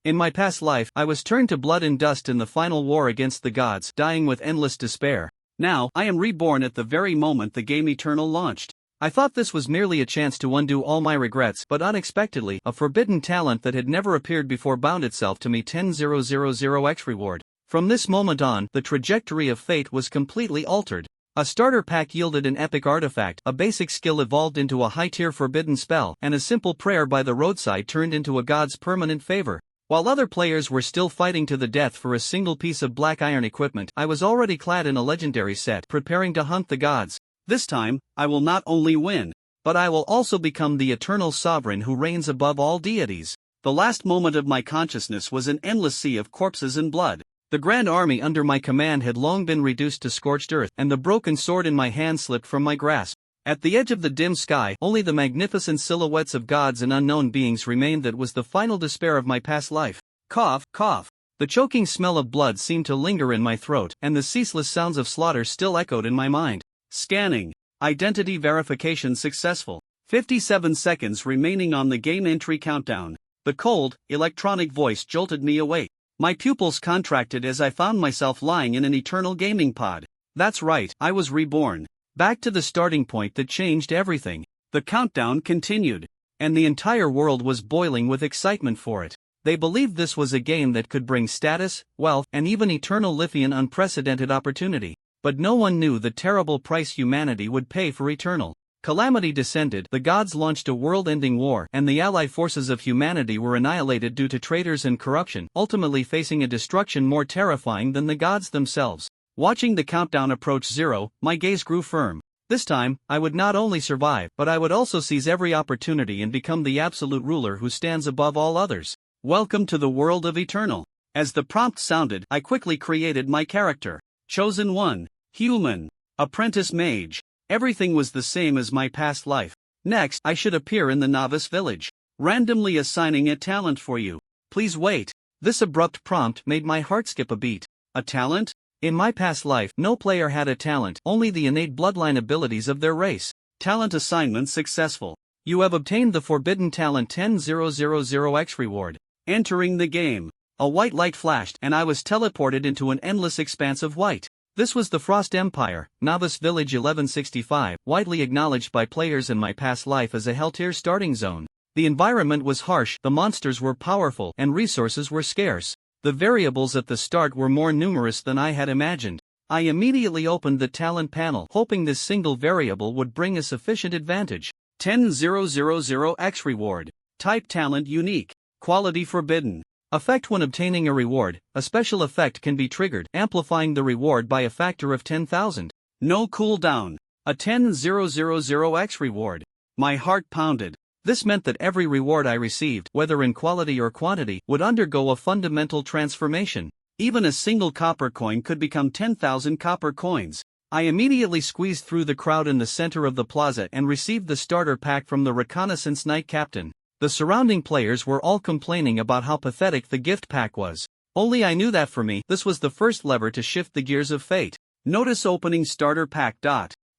In my past life, I was turned to blood and dust in the final war against the gods, dying with endless despair. Now, I am reborn at the very moment the game Eternal launched. I thought this was merely a chance to undo all my regrets, but unexpectedly, a forbidden talent that had never appeared before bound itself to me. 000x reward. From this moment on, the trajectory of fate was completely altered. A starter pack yielded an epic artifact, a basic skill evolved into a high-tier forbidden spell, and a simple prayer by the roadside turned into a god's permanent favor. While other players were still fighting to the death for a single piece of black iron equipment, I was already clad in a legendary set, preparing to hunt the gods. This time, I will not only win, but I will also become the eternal sovereign who reigns above all deities. The last moment of my consciousness was an endless sea of corpses and blood. The grand army under my command had long been reduced to scorched earth, and the broken sword in my hand slipped from my grasp. At the edge of the dim sky, only the magnificent silhouettes of gods and unknown beings remained. That was the final despair of my past life. Cough, cough. The choking smell of blood seemed to linger in my throat, and the ceaseless sounds of slaughter still echoed in my mind. Scanning. Identity verification successful. 57 seconds remaining on the game entry countdown. The cold, electronic voice jolted me awake. My pupils contracted as I found myself lying in an eternal gaming pod. That's right, I was reborn. Back to the starting point that changed everything. The countdown continued, and the entire world was boiling with excitement for it. They believed this was a game that could bring status, wealth, and even eternal Lithian unprecedented opportunity. But no one knew the terrible price humanity would pay for Eternal. Calamity descended, the gods launched a world-ending war, and the allied forces of humanity were annihilated due to traitors and corruption, ultimately facing a destruction more terrifying than the gods themselves. Watching the countdown approach zero, my gaze grew firm. This time, I would not only survive, but I would also seize every opportunity and become the absolute ruler who stands above all others. Welcome to the world of Eternal. As the prompt sounded, I quickly created my character. Chosen one. Human. Apprentice mage. Everything was the same as my past life. Next, I should appear in the Novice village. Randomly assigning a talent for you. Please wait. This abrupt prompt made my heart skip a beat. A talent? In my past life, no player had a talent, only the innate bloodline abilities of their race. Talent assignment successful. You have obtained the forbidden talent 000x reward. Entering the game. A white light flashed, and I was teleported into an endless expanse of white. This was the Frost Empire, Novice Village 1165, widely acknowledged by players in my past life as a hell-tier starting zone. The environment was harsh, the monsters were powerful, and resources were scarce. The variables at the start were more numerous than I had imagined. I immediately opened the talent panel, hoping this single variable would bring a sufficient advantage. 000x reward. Type talent unique. Quality forbidden. Effect when obtaining a reward, a special effect can be triggered, amplifying the reward by a factor of 10,000. No cooldown. A 000x reward. My heart pounded. This meant that every reward I received, whether in quality or quantity, would undergo a fundamental transformation. Even a single copper coin could become 10,000 copper coins. I immediately squeezed through the crowd in the center of the plaza and received the starter pack from the reconnaissance knight captain. The surrounding players were all complaining about how pathetic the gift pack was. Only I knew that for me, this was the first lever to shift the gears of fate. Notice opening starter pack.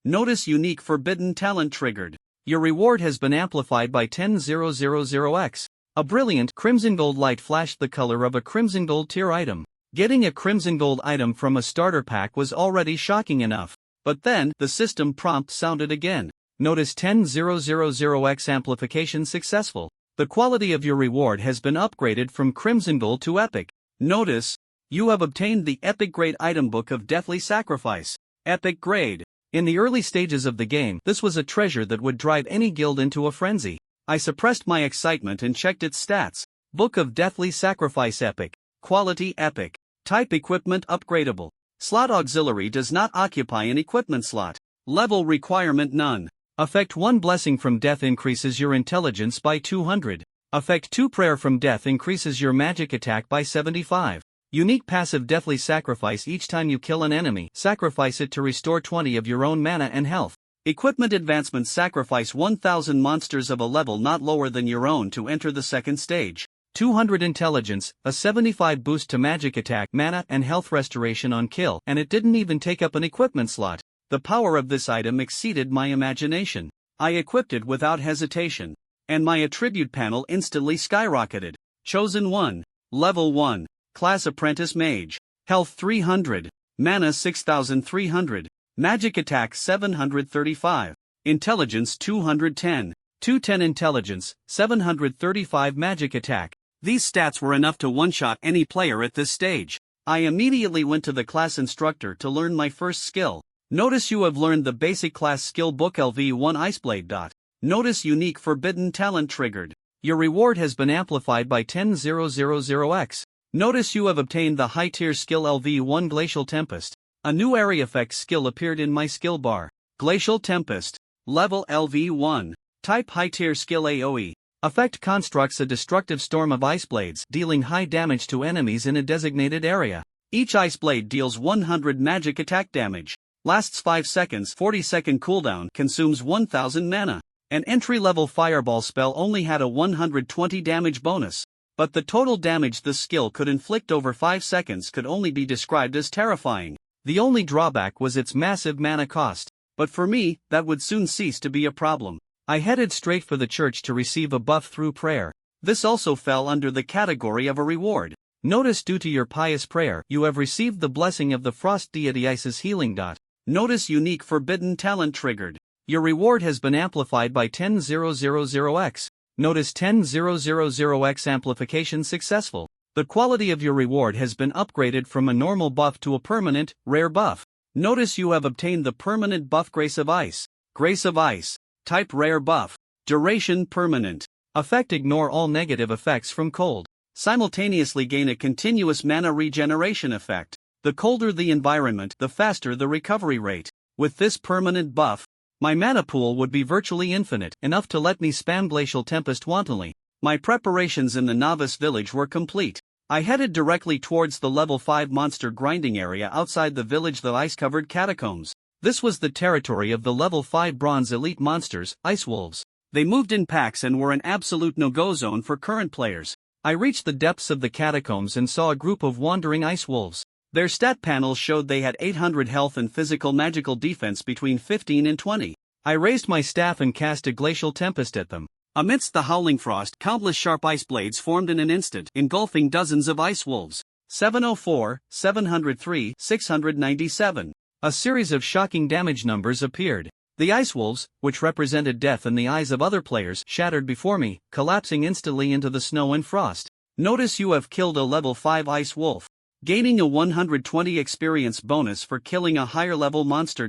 Notice unique forbidden talent triggered. Your reward has been amplified by 10000x. A brilliant crimson gold light flashed the color of a crimson gold tier item. Getting a crimson gold item from a starter pack was already shocking enough. But then, the system prompt sounded again. Notice 10000x amplification successful. The quality of your reward has been upgraded from crimson gold to epic. Notice, you have obtained the epic grade item book of deathly sacrifice. Epic grade. In the early stages of the game, this was a treasure that would drive any guild into a frenzy. I suppressed my excitement and checked its stats. Book of Deathly Sacrifice Epic. Quality Epic. Type Equipment Upgradable. Slot Auxiliary does not occupy an equipment slot. Level requirement none. Effect 1 Blessing from Death increases your intelligence by 200. Effect 2 Prayer from Death increases your magic attack by 75. Unique passive Deathly Sacrifice. Each time you kill an enemy, sacrifice it to restore 20 of your own mana and health. Equipment Advancement. Sacrifice 1000 monsters of a level not lower than your own to enter the second stage. 200 Intelligence, a 75 boost to magic attack, mana and health restoration on kill, and it didn't even take up an equipment slot. The power of this item exceeded my imagination. I equipped it without hesitation, and my attribute panel instantly skyrocketed. Chosen 1. Level 1. Class Apprentice Mage. Health 300. Mana 6300. Magic Attack 735. Intelligence 210. 210 Intelligence, 735 Magic Attack. These stats were enough to one-shot any player at this stage. I immediately went to the class instructor to learn my first skill. Notice you have learned the basic class skill book LV1 Iceblade. Notice unique forbidden talent triggered. Your reward has been amplified by 10,000x. Notice you have obtained the high tier skill LV1 Glacial Tempest. A new area effect skill appeared in my skill bar. Glacial Tempest. Level LV1. Type high tier skill AoE. Effect constructs a destructive storm of ice blades, dealing high damage to enemies in a designated area. Each ice blade deals 100 magic attack damage. Lasts 5 seconds, 40-second cooldown, consumes 1000 mana. An entry-level fireball spell only had a 120 damage bonus, but the total damage this skill could inflict over 5 seconds could only be described as terrifying. The only drawback was its massive mana cost, but for me, that would soon cease to be a problem. I headed straight for the church to receive a buff through prayer. This also fell under the category of a reward. Notice due to your pious prayer, you have received the blessing of the frost deity Isis healing. Notice unique forbidden talent triggered. Your reward has been amplified by 10,000x. Notice 10,000x amplification successful. The quality of your reward has been upgraded from a normal buff to a permanent, rare buff. Notice you have obtained the permanent buff Grace of Ice. Grace of Ice. Type rare buff. Duration permanent. Effect ignore all negative effects from cold. Simultaneously gain a continuous mana regeneration effect. The colder the environment, the faster the recovery rate. With this permanent buff, my mana pool would be virtually infinite, enough to let me spam Glacial Tempest wantonly. My preparations in the Novice village were complete. I headed directly towards the level 5 monster grinding area outside the village, the ice-covered catacombs. This was the territory of the level 5 bronze elite monsters, Ice Wolves. They moved in packs and were an absolute no-go zone for current players. I reached the depths of the catacombs and saw a group of wandering Ice Wolves. Their stat panels showed they had 800 health and physical magical defense between 15 and 20. I raised my staff and cast a Glacial Tempest at them. Amidst the howling frost, countless sharp ice blades formed in an instant, engulfing dozens of Ice Wolves. 704, 703, 697. A series of shocking damage numbers appeared. The Ice Wolves, which represented death in the eyes of other players, shattered before me, collapsing instantly into the snow and frost. Notice you have killed a level 5 Ice Wolf, gaining a 120 experience bonus for killing a higher level monster.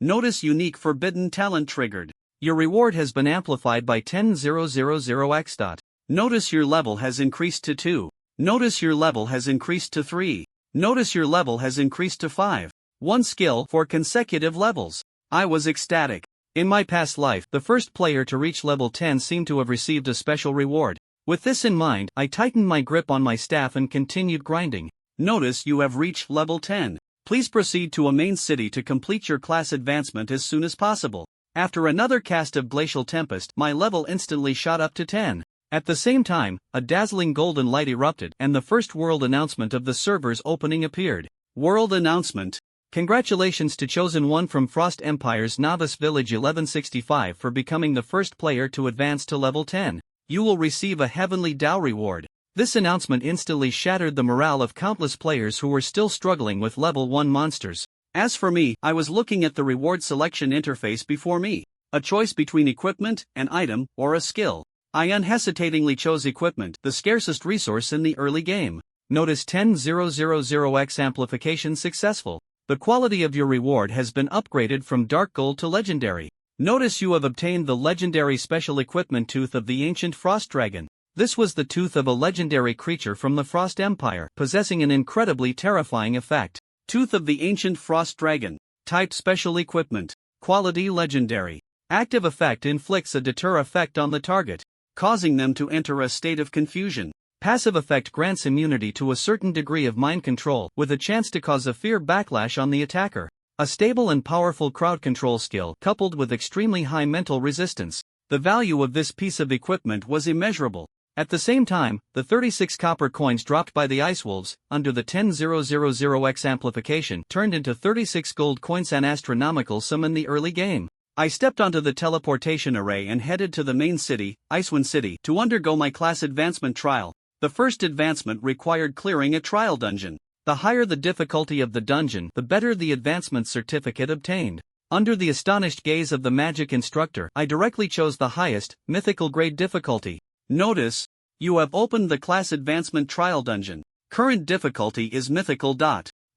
Notice unique forbidden talent triggered. Your reward has been amplified by 10,000x. Notice your level has increased to 2. Notice your level has increased to 3. Notice your level has increased to 5. One skill for consecutive levels. I was ecstatic. In my past life, the first player to reach level 10 seemed to have received a special reward. With this in mind, I tightened my grip on my staff and continued grinding. Notice you have reached level 10. Please proceed to a main city to complete your class advancement as soon as possible. After another cast of Glacial Tempest, my level instantly shot up to 10. At the same time, a dazzling golden light erupted and the first world announcement of the server's opening appeared. World announcement. Congratulations to Chosen One from Frost Empire's Novice Village 1165 for becoming the first player to advance to level 10. You will receive a heavenly Dao reward. This announcement instantly shattered the morale of countless players who were still struggling with level 1 monsters. As for me, I was looking at the reward selection interface before me. A choice between equipment, an item, or a skill. I unhesitatingly chose equipment, the scarcest resource in the early game. Notice 10,000x amplification successful. The quality of your reward has been upgraded from Dark Gold to Legendary. Notice you have obtained the legendary special equipment Tooth of the Ancient Frost Dragon. This was the tooth of a legendary creature from the Frost Empire, possessing an incredibly terrifying effect. Tooth of the Ancient Frost Dragon. Type Special Equipment. Quality Legendary. Active effect inflicts a deter effect on the target, causing them to enter a state of confusion. Passive effect grants immunity to a certain degree of mind control, with a chance to cause a fear backlash on the attacker. A stable and powerful crowd control skill coupled with extremely high mental resistance. The value of this piece of equipment was immeasurable. At the same time, the 36 copper coins dropped by the Ice Wolves, under the 10,000x amplification, turned into 36 gold coins, an astronomical sum in the early game. I stepped onto the teleportation array and headed to the main city, Icewind City, to undergo my class advancement trial. The first advancement required clearing a trial dungeon. The higher the difficulty of the dungeon, the better the advancement certificate obtained. Under the astonished gaze of the magic instructor, I directly chose the highest, mythical grade difficulty. Notice, you have opened the class advancement trial dungeon. Current difficulty is mythical.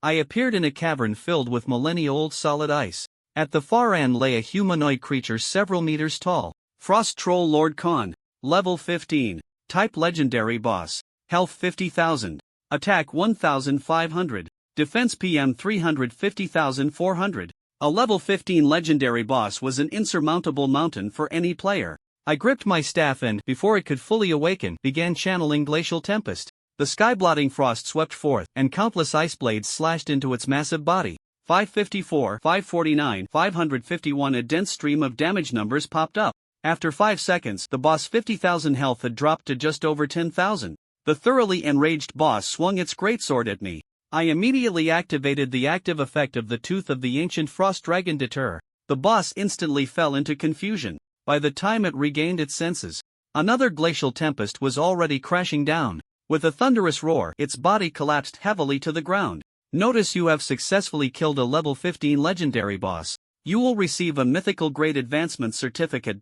I appeared in a cavern filled with millennia-old solid ice. At the far end lay a humanoid creature several meters tall. Frost Troll Lord Khan. Level 15. Type Legendary Boss. Health 50,000. Attack 1,500. Defense PM 350,400. A level 15 legendary boss was an insurmountable mountain for any player. I gripped my staff and, before it could fully awaken, began channeling Glacial Tempest. The sky-blotting frost swept forth, and countless ice blades slashed into its massive body. 554, 549, 551. A dense stream of damage numbers popped up. After 5 seconds, the boss' 50,000 health had dropped to just over 10,000. The thoroughly enraged boss swung its greatsword at me. I immediately activated the active effect of the Tooth of the Ancient Frost Dragon Deter. The boss instantly fell into confusion. By the time it regained its senses, another glacial tempest was already crashing down. With a thunderous roar, its body collapsed heavily to the ground. Notice you have successfully killed a level 15 legendary boss. You will receive a mythical grade advancement certificate.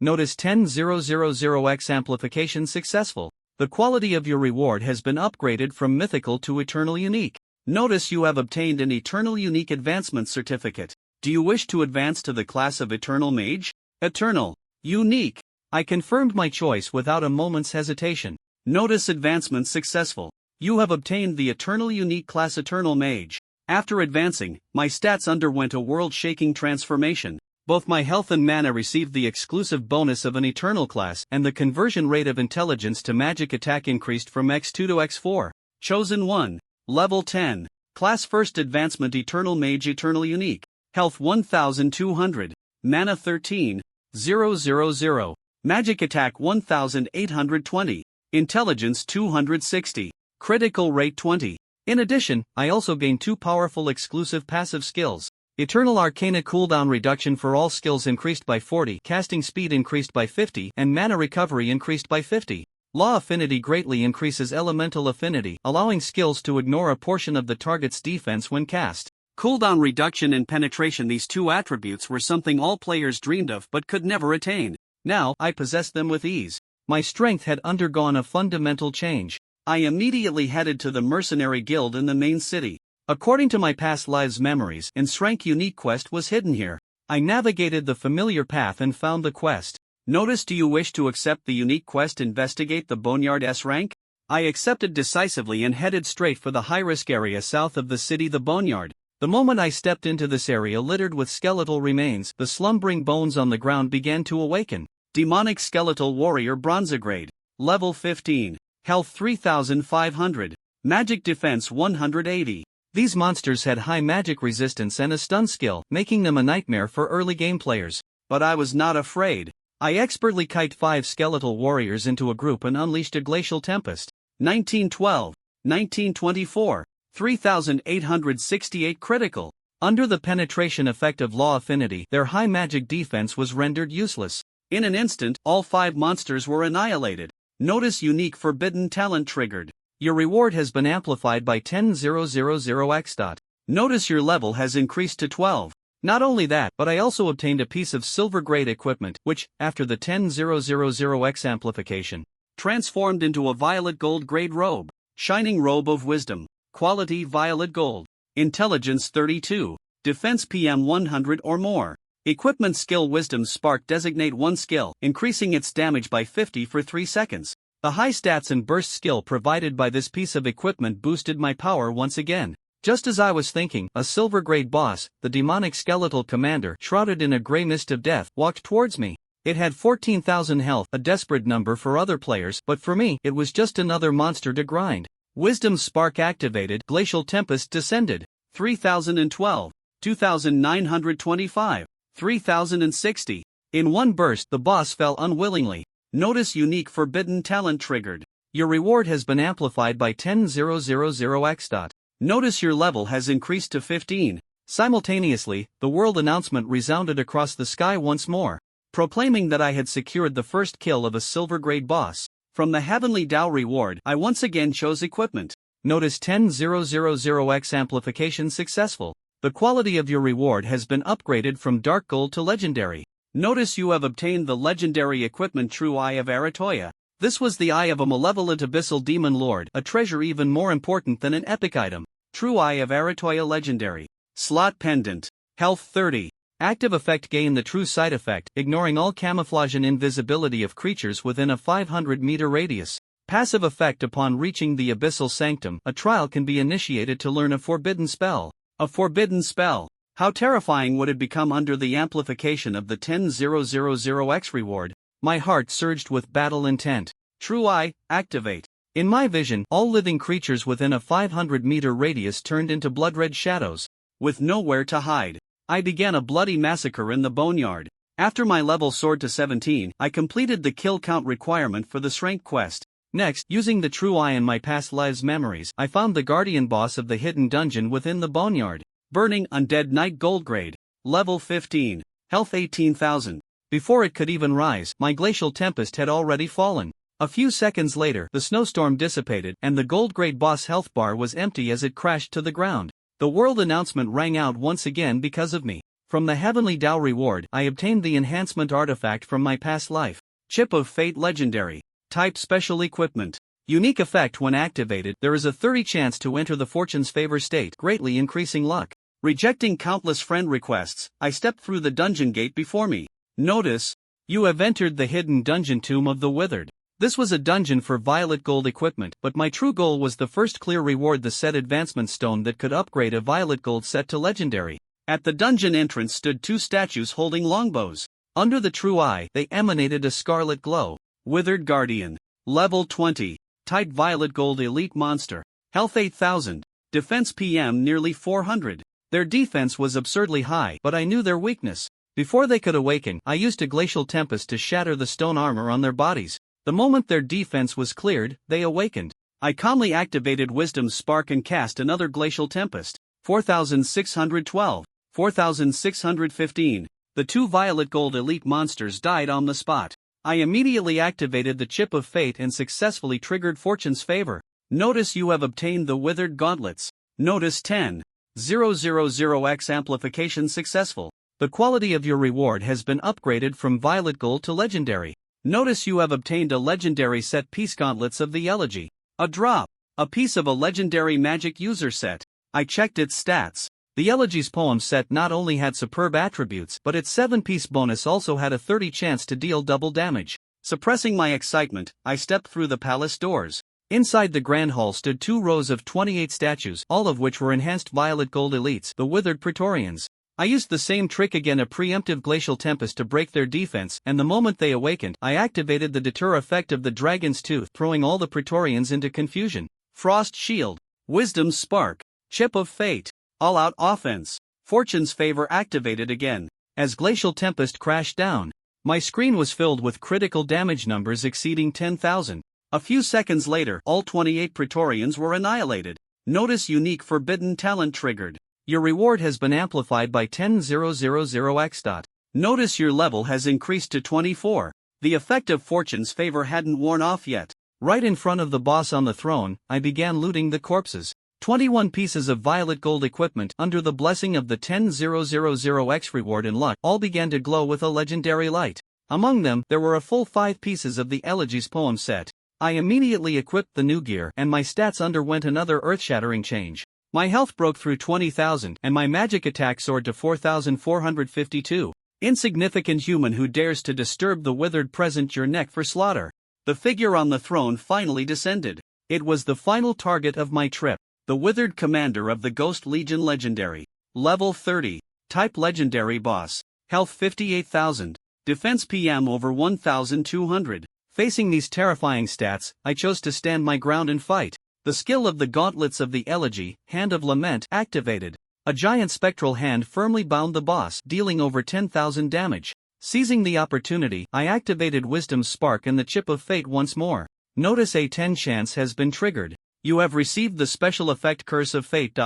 Notice 10000x amplification successful. The quality of your reward has been upgraded from mythical to eternal unique. Notice you have obtained an eternal unique advancement certificate. Do you wish to advance to the class of eternal mage? Eternal. Unique. I confirmed my choice without a moment's hesitation. Notice advancement successful. You have obtained the eternal unique class eternal mage. After advancing, my stats underwent a world-shaking transformation. Both my health and mana received the exclusive bonus of an eternal class, and the conversion rate of intelligence to magic attack increased from x2 to x4. Chosen 1. Level 10. Class first advancement eternal mage eternal unique. Health 1200. Mana 13. 000. Magic attack 1820. Intelligence 260. Critical rate 20. In addition, I also gained 2 powerful exclusive passive skills. Eternal Arcana cooldown reduction for all skills increased by 40, casting speed increased by 50, and mana recovery increased by 50. Law Affinity greatly increases elemental affinity, allowing skills to ignore a portion of the target's defense when cast. Cooldown reduction and penetration. These 2 attributes were something all players dreamed of but could never attain. Now, I possessed them with ease. My strength had undergone a fundamental change. I immediately headed to the Mercenary Guild in the main city. According to my past lives' memories, an SSS-RANK unique quest was hidden here. I navigated the familiar path and found the quest. Notice, do you wish to accept the unique quest? Investigate the boneyard S-rank? I accepted decisively and headed straight for the high-risk area south of the city, the boneyard. The moment I stepped into this area littered with skeletal remains, the slumbering bones on the ground began to awaken. Demonic Skeletal Warrior Bronzegrade. Level 15. Health 3500. Magic Defense 180. These monsters had high magic resistance and a stun skill, making them a nightmare for early game players. But I was not afraid. I expertly kite 5 skeletal warriors into a group and unleashed a glacial tempest. 1912, 1924, 3868 critical. Under the penetration effect of Law Affinity, their high magic defense was rendered useless. In an instant, all 5 monsters were annihilated. Notice unique forbidden talent triggered. Your reward has been amplified by 10000x. Notice your level has increased to 12. Not only that, but I also obtained a piece of silver grade equipment, which, after the 10000x amplification, transformed into a violet gold grade robe. Shining Robe of Wisdom. Quality violet gold. Intelligence 32. Defense PM 100 or more. Equipment skill Wisdom Spark. Designate 1 skill, increasing its damage by 50 for 3 seconds. The high stats and burst skill provided by this piece of equipment boosted my power once again. Just as I was thinking, a silver grade boss, the demonic skeletal commander, shrouded in a grey mist of death, walked towards me. It had 14,000 health, a desperate number for other players, but for me, it was just another monster to grind. Wisdom Spark activated, Glacial Tempest descended. 3012, 2925, 3060. In one burst, the boss fell unwillingly. Notice unique forbidden talent triggered. Your reward has been amplified by 10000x. Notice your level has increased to 15. Simultaneously, the world announcement resounded across the sky once more, proclaiming that I had secured the first kill of a silver grade boss. From the Heavenly Dao reward, I once again chose equipment. Notice 10000x amplification successful. The quality of your reward has been upgraded from dark gold to legendary. Notice you have obtained the legendary equipment True Eye of Aratoya. This was the eye of a malevolent abyssal demon lord, a treasure even more important than an epic item. True Eye of Aratoya legendary. Slot pendant. Health 30. Active effect: gain the true sight effect, ignoring all camouflage and invisibility of creatures within a 500-meter radius. Passive effect: upon reaching the abyssal sanctum, a trial can be initiated to learn a forbidden spell. A forbidden spell. How terrifying would it become under the amplification of the 10000x reward? My heart surged with battle intent. True Eye, activate. In my vision, all living creatures within a 500-meter radius turned into blood-red shadows. With nowhere to hide, I began a bloody massacre in the boneyard. After my level soared to 17, I completed the kill count requirement for the SSS-RANK quest. Next, using the True Eye and my past lives' memories, I found the guardian boss of the hidden dungeon within the boneyard. Burning Undead Knight Gold Grade. Level 15. Health 18,000. Before it could even rise, my glacial tempest had already fallen. A few seconds later, the snowstorm dissipated, and the gold grade boss health bar was empty as it crashed to the ground. The world announcement rang out once again because of me. From the Heavenly Dao reward, I obtained the enhancement artifact from my past life. Chip of Fate legendary. Type special equipment. Unique effect: when activated, there is a 30 chance to enter the fortune's favor state, greatly increasing luck. Rejecting countless friend requests, I stepped through the dungeon gate before me. Notice, you have entered the hidden dungeon Tomb of the Withered. This was a dungeon for violet gold equipment, but my true goal was the first clear reward: the set advancement stone that could upgrade a violet gold set to legendary. At the dungeon entrance stood two statues holding longbows. Under the True Eye, they emanated a scarlet glow. Withered Guardian. Level 20. Type violet gold elite monster. Health 8,000. Defense PM nearly 400. Their defense was absurdly high, but I knew their weakness. Before they could awaken, I used a glacial tempest to shatter the stone armor on their bodies. The moment their defense was cleared, they awakened. I calmly activated Wisdom's Spark and cast another glacial tempest. 4,612. 4,615. The two violet gold elite monsters died on the spot. I immediately activated the Chip of Fate and successfully triggered Fortune's favor. Notice you have obtained the Withered Gauntlets. Notice 10000x amplification successful. The quality of your reward has been upgraded from violet gold to legendary. Notice you have obtained a legendary set piece Gauntlets of the Elegy. A drop. A piece of a legendary magic user set. I checked its stats. The Elegy's poem set not only had superb attributes, but its 7-piece bonus also had a 30 chance to deal double damage. Suppressing my excitement, I stepped through the palace doors. Inside the grand hall stood 2 rows of 28 statues, all of which were enhanced violet gold elites, the Withered Praetorians. I used the same trick again, a preemptive glacial tempest, to break their defense, and the moment they awakened, I activated the deter effect of the Dragon's Tooth, throwing all the Praetorians into confusion. Frost Shield. Wisdom's Spark. Chip of Fate. All-out offense. Fortune's favor activated again. As Glacial Tempest crashed down, my screen was filled with critical damage numbers exceeding 10,000. A few seconds later, all 28 Praetorians were annihilated. Notice unique forbidden talent triggered. Your reward has been amplified by 10000x. Notice your level has increased to 24. The effect of Fortune's favor hadn't worn off yet. Right in front of the boss on the throne, I began looting the corpses. 21 pieces of violet gold equipment under the blessing of the 10000x reward and luck all began to glow with a legendary light. Among them, there were a full 5 pieces of the Elegy's poem set. I immediately equipped the new gear, and my stats underwent another earth-shattering change. My health broke through 20,000, and my magic attack soared to 4,452. Insignificant human who dares to disturb the withered, present your neck for slaughter. The figure on the throne finally descended. It was the final target of my trip. The Withered Commander of the Ghost Legion legendary. Level 30. Type legendary boss. Health 58,000. Defense PM over 1,200. Facing these terrifying stats, I chose to stand my ground and fight. The skill of the Gauntlets of the Elegy, Hand of Lament, activated. A giant spectral hand firmly bound the boss, dealing over 10,000 damage. Seizing the opportunity, I activated Wisdom's Spark and the Chip of Fate once more. Notice a 10 chance has been triggered. You have received the special effect Curse of Fate.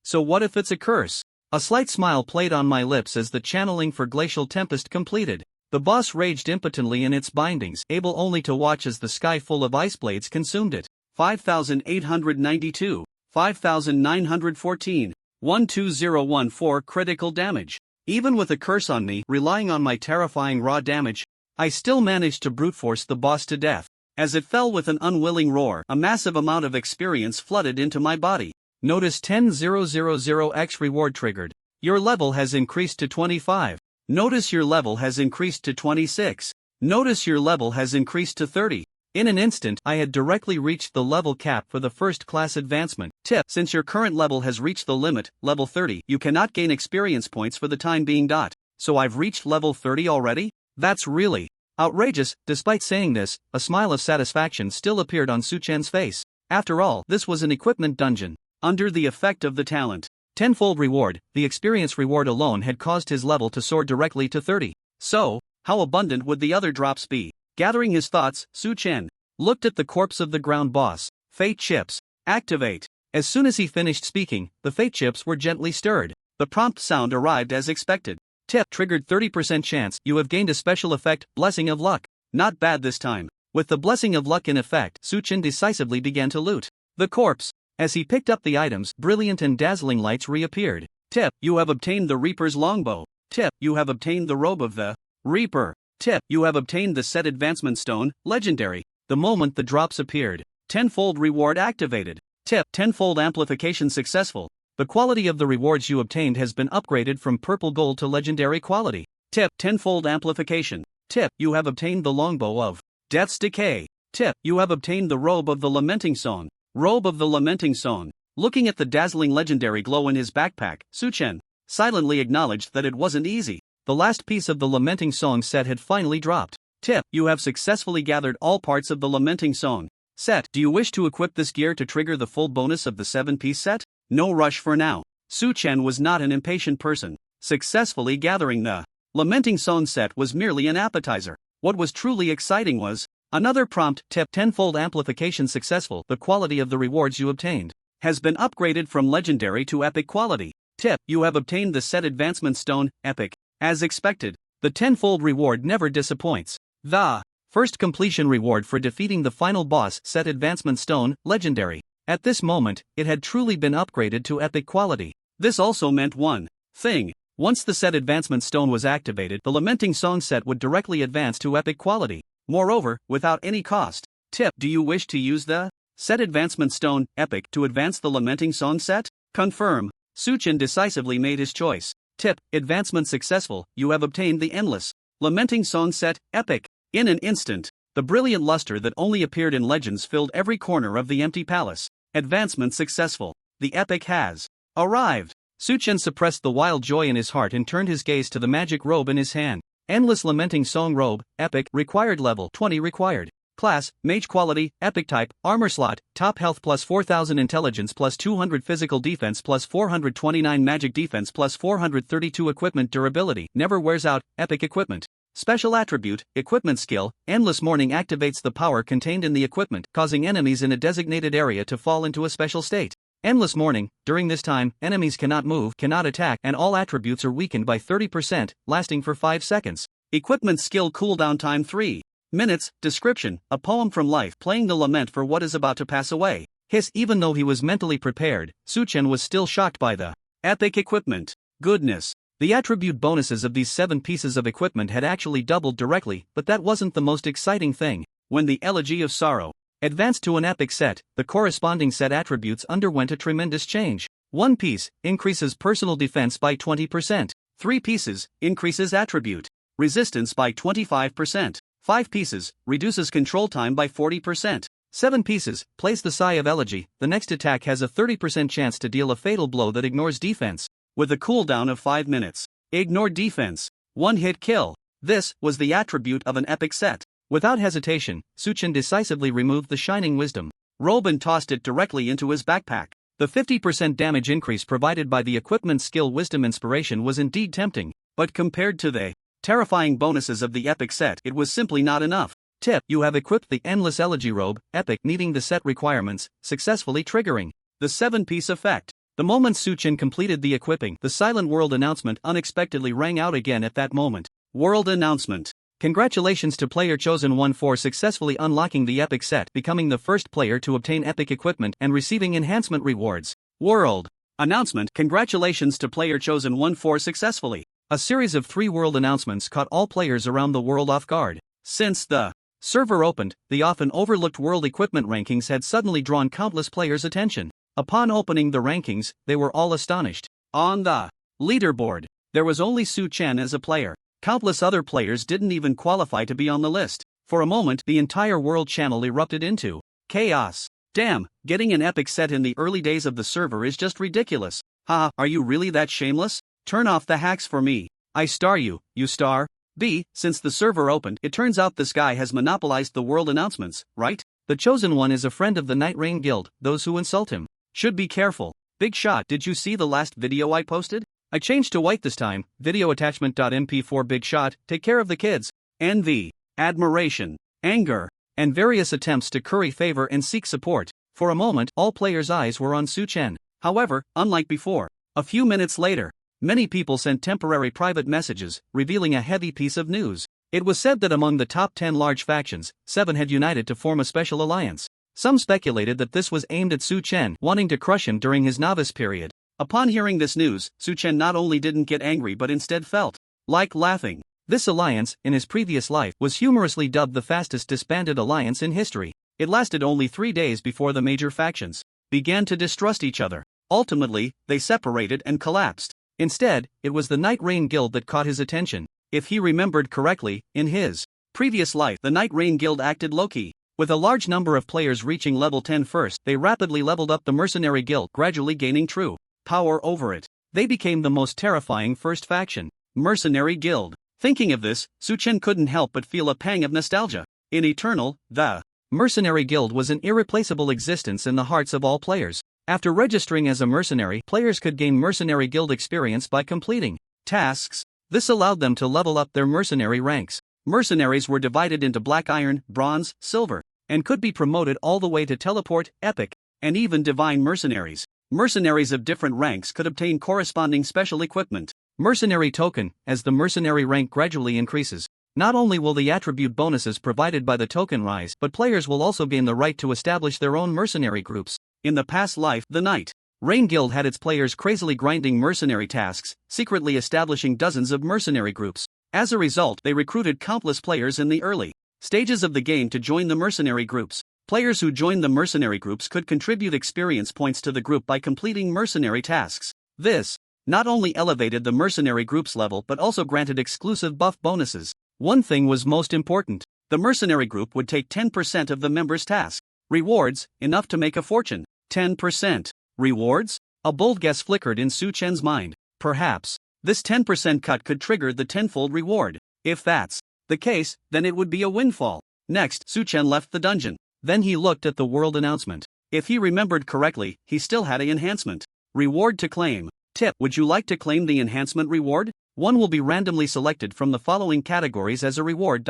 So what if it's a curse? A slight smile played on my lips as the channeling for Glacial Tempest completed. The boss raged impotently in its bindings, able only to watch as the sky full of ice blades consumed it. 5,892, 5,914, 12014 critical damage. Even with a curse on me, relying on my terrifying raw damage, I still managed to brute force the boss to death. As it fell with an unwilling roar, a massive amount of experience flooded into my body. Notice 10,000x reward triggered. Your level has increased to 25. Notice your level has increased to 26. Notice your level has increased to 30. In an instant, I had directly reached the level cap for the first class advancement. Tip: since your current level has reached the limit, level 30, you cannot gain experience points for the time being. So I've reached level 30 already? That's really outrageous. Despite saying this, a smile of satisfaction still appeared on Suchen's face. After all, this was an equipment dungeon. Under the effect of the talent, tenfold reward, the experience reward alone had caused his level to soar directly to 30. So, how abundant would the other drops be? Gathering his thoughts, Suchen looked at the corpse of the ground boss. Fate chips. Activate. As soon as he finished speaking, the fate chips were gently stirred. The prompt sound arrived as expected. Tip: triggered 30% chance. You have gained a special effect, Blessing of Luck. Not bad this time. With the Blessing of Luck in effect, Suchen decisively began to loot the corpse. As he picked up the items, brilliant and dazzling lights reappeared. Tip: you have obtained the Reaper's longbow. Tip: you have obtained the robe of the Reaper. Tip: you have obtained the set advancement stone, legendary. The moment the drops appeared, tenfold reward activated. Tip: tenfold amplification successful. The quality of the rewards you obtained has been upgraded from purple gold to legendary quality. Tip: tenfold amplification. Tip: you have obtained the longbow of Death's Decay. Tip: you have obtained the robe of the Lamenting Song. Robe of the Lamenting Song. Looking at the dazzling legendary glow in his backpack, Suchen silently acknowledged that it wasn't easy. The last piece of the Lamenting Song set had finally dropped. Tip: you have successfully gathered all parts of the Lamenting Song set. Do you wish to equip this gear to trigger the full bonus of the 7-piece set? No rush for now. Suchen was not an impatient person. Successfully gathering the Lamenting Song set was merely an appetizer. What was truly exciting was another prompt. Tip: tenfold amplification successful. The quality of the rewards you obtained has been upgraded from legendary to epic quality. Tip: you have obtained the set advancement stone, epic. As expected, the tenfold reward never disappoints. The first completion reward for defeating the final boss, set advancement stone, legendary. At this moment, it had truly been upgraded to epic quality. This also meant one thing. Once the set advancement stone was activated, the Lamenting Song set would directly advance to epic quality. Moreover, without any cost. Tip: do you wish to use the set advancement stone, epic, to advance the Lamenting Song set? Confirm. Suchen decisively made his choice. Tip: advancement successful. You have obtained the endless Lamenting Song set, epic. In an instant, the brilliant luster that only appeared in legends filled every corner of the empty palace. Advancement successful. The epic has arrived. Suchen suppressed the wild joy in his heart and turned his gaze to the magic robe in his hand. Endless Lamenting Song robe, epic, required level 20 required. Class, mage quality, epic type, armor slot, top health plus 4000 intelligence plus 200 physical defense plus 429 magic defense plus 432 equipment durability, never wears out, epic equipment. Special attribute, equipment skill, endless morning activates the power contained in the equipment, causing enemies in a designated area to fall into a special state. Endless morning, during this time, enemies cannot move, cannot attack, and all attributes are weakened by 30%, lasting for 5 seconds. Equipment skill cooldown time 3 minutes. Description: a poem from life, playing the lament for what is about to pass away. Even though he was mentally prepared, Suchen was still shocked by the epic equipment. Goodness. The attribute bonuses of these 7 pieces of equipment had actually doubled directly, but that wasn't the most exciting thing. When the Elegy of Sorrow advanced to an epic set, the corresponding set attributes underwent a tremendous change. 1 piece increases personal defense by 20%. 3 pieces increases attribute resistance by 25%. 5 pieces reduces control time by 40%. 7 pieces plays the Sigh of Elegy. The next attack has a 30% chance to deal a fatal blow that ignores defense. With a cooldown of 5 minutes. Ignore defense. 1-hit kill. This was the attribute of an epic set. Without hesitation, Suchen decisively removed the Shining Wisdom robe and tossed it directly into his backpack. The 50% damage increase provided by the equipment skill Wisdom Inspiration was indeed tempting, but compared to the terrifying bonuses of the epic set, it was simply not enough. Tip: you have equipped the Endless Elegy robe, epic, meeting the set requirements, successfully triggering the 7-piece effect. The moment Suchen completed the equipping, the Silent World announcement unexpectedly rang out again at that moment. World announcement. Congratulations to player chosen 1 for successfully unlocking the epic set, becoming the first player to obtain epic equipment and receiving enhancement rewards. World announcement. Congratulations to player chosen 1 for successfully. A series of 3 world announcements caught all players around the world off guard. Since the server opened, the often overlooked world equipment rankings had suddenly drawn countless players' attention. Upon opening the rankings, they were all astonished. On the leaderboard, there was only Su Chen as a player. Countless other players didn't even qualify to be on the list. For a moment, the entire world channel erupted into chaos. Damn, getting an epic set in the early days of the server is just ridiculous. Haha, are you really that shameless? Turn off the hacks for me. I star you, you star. B, since the server opened, it turns out this guy has monopolized the world announcements, right? The chosen one is a friend of the Night Rain Guild. Those who insult him should be careful. Big shot, did you see the last video I posted? I changed to white this time. Video attachment.mp4. Big shot, take care of the kids. Envy, admiration, anger, and various attempts to curry favor and seek support. For a moment, all players' eyes were on Su Chen. However, unlike before, a few minutes later, many people sent temporary private messages, revealing a heavy piece of news. It was said that among the top 10 large factions, 7 had united to form a special alliance. Some speculated that this was aimed at Su Chen, wanting to crush him during his novice period. Upon hearing this news, Su Chen not only didn't get angry but instead felt like laughing. This alliance, in his previous life, was humorously dubbed the fastest disbanded alliance in history. It lasted only 3 days before the major factions began to distrust each other. Ultimately, they separated and collapsed. Instead, it was the Night Rain Guild that caught his attention. If he remembered correctly, in his previous life, the Night Rain Guild acted low-key. With a large number of players reaching level 10 first, they rapidly leveled up the Mercenary Guild, gradually gaining true power over it. They became the most terrifying first faction, Mercenary Guild. Thinking of this, Su Chen couldn't help but feel a pang of nostalgia. In Eternal, the Mercenary Guild was an irreplaceable existence in the hearts of all players. After registering as a mercenary, players could gain Mercenary Guild experience by completing tasks. This allowed them to level up their mercenary ranks. Mercenaries were divided into Black Iron, Bronze, Silver, and could be promoted all the way to Teleport, Epic, and even Divine Mercenaries. Mercenaries of different ranks could obtain corresponding special equipment. Mercenary Token. As the mercenary rank gradually increases, not only will the attribute bonuses provided by the token rise, but players will also gain the right to establish their own mercenary groups. In the past life, the Night Rain Guild had its players crazily grinding mercenary tasks, secretly establishing dozens of mercenary groups. As a result, they recruited countless players in the early stages of the game to join the mercenary groups. Players who joined the mercenary groups could contribute experience points to the group by completing mercenary tasks. This not only elevated the mercenary group's level but also granted exclusive buff bonuses. One thing was most important: the mercenary group would take 10% of the members' task rewards, enough to make a fortune. 10% rewards? A bold guess flickered in Su Chen's mind. Perhaps this 10% cut could trigger the tenfold reward. If that's the case, then it would be a windfall. Next, Su Chen left the dungeon. Then he looked at the world announcement. If he remembered correctly, he still had an enhancement reward to claim. Tip: would you like to claim the enhancement reward? One will be randomly selected from the following categories as a reward.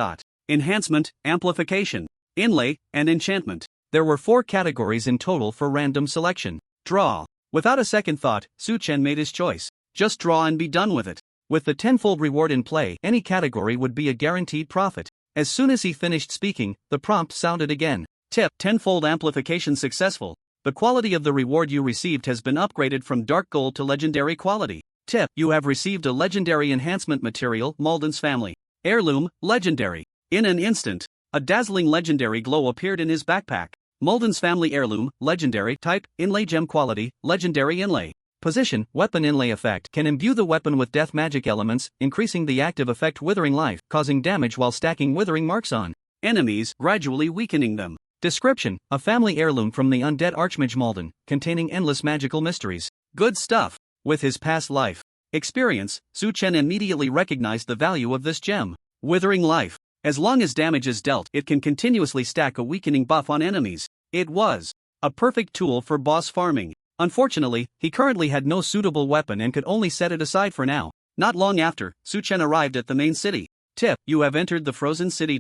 Enhancement, Amplification, Inlay, and Enchantment. There were 4 categories in total for random selection. Draw. Without a second thought, Su Chen made his choice. Just draw and be done with it. With the tenfold reward in play, any category would be a guaranteed profit. As soon as he finished speaking, the prompt sounded again. Tip: tenfold amplification successful. The quality of the reward you received has been upgraded from dark gold to legendary quality. Tip: you have received a legendary enhancement material, Malden's Family Heirloom, Legendary. In an instant, a dazzling legendary glow appeared in his backpack. Malden's Family Heirloom, Legendary. Type: Inlay. Gem quality: Legendary Inlay. Position: Weapon Inlay effect can imbue the weapon with death magic elements, increasing the active effect Withering Life, causing damage while stacking withering marks on enemies, gradually weakening them. Description: a family heirloom from the undead Archmage Malden, containing endless magical mysteries. Good stuff. With his past life experience, Su Chen immediately recognized the value of this gem. Withering Life. As long as damage is dealt, it can continuously stack a weakening buff on enemies. It was a perfect tool for boss farming. Unfortunately, he currently had no suitable weapon and could only set it aside for now. Not long after, Su Chen arrived at the main city. Tip: you have entered the Frozen City.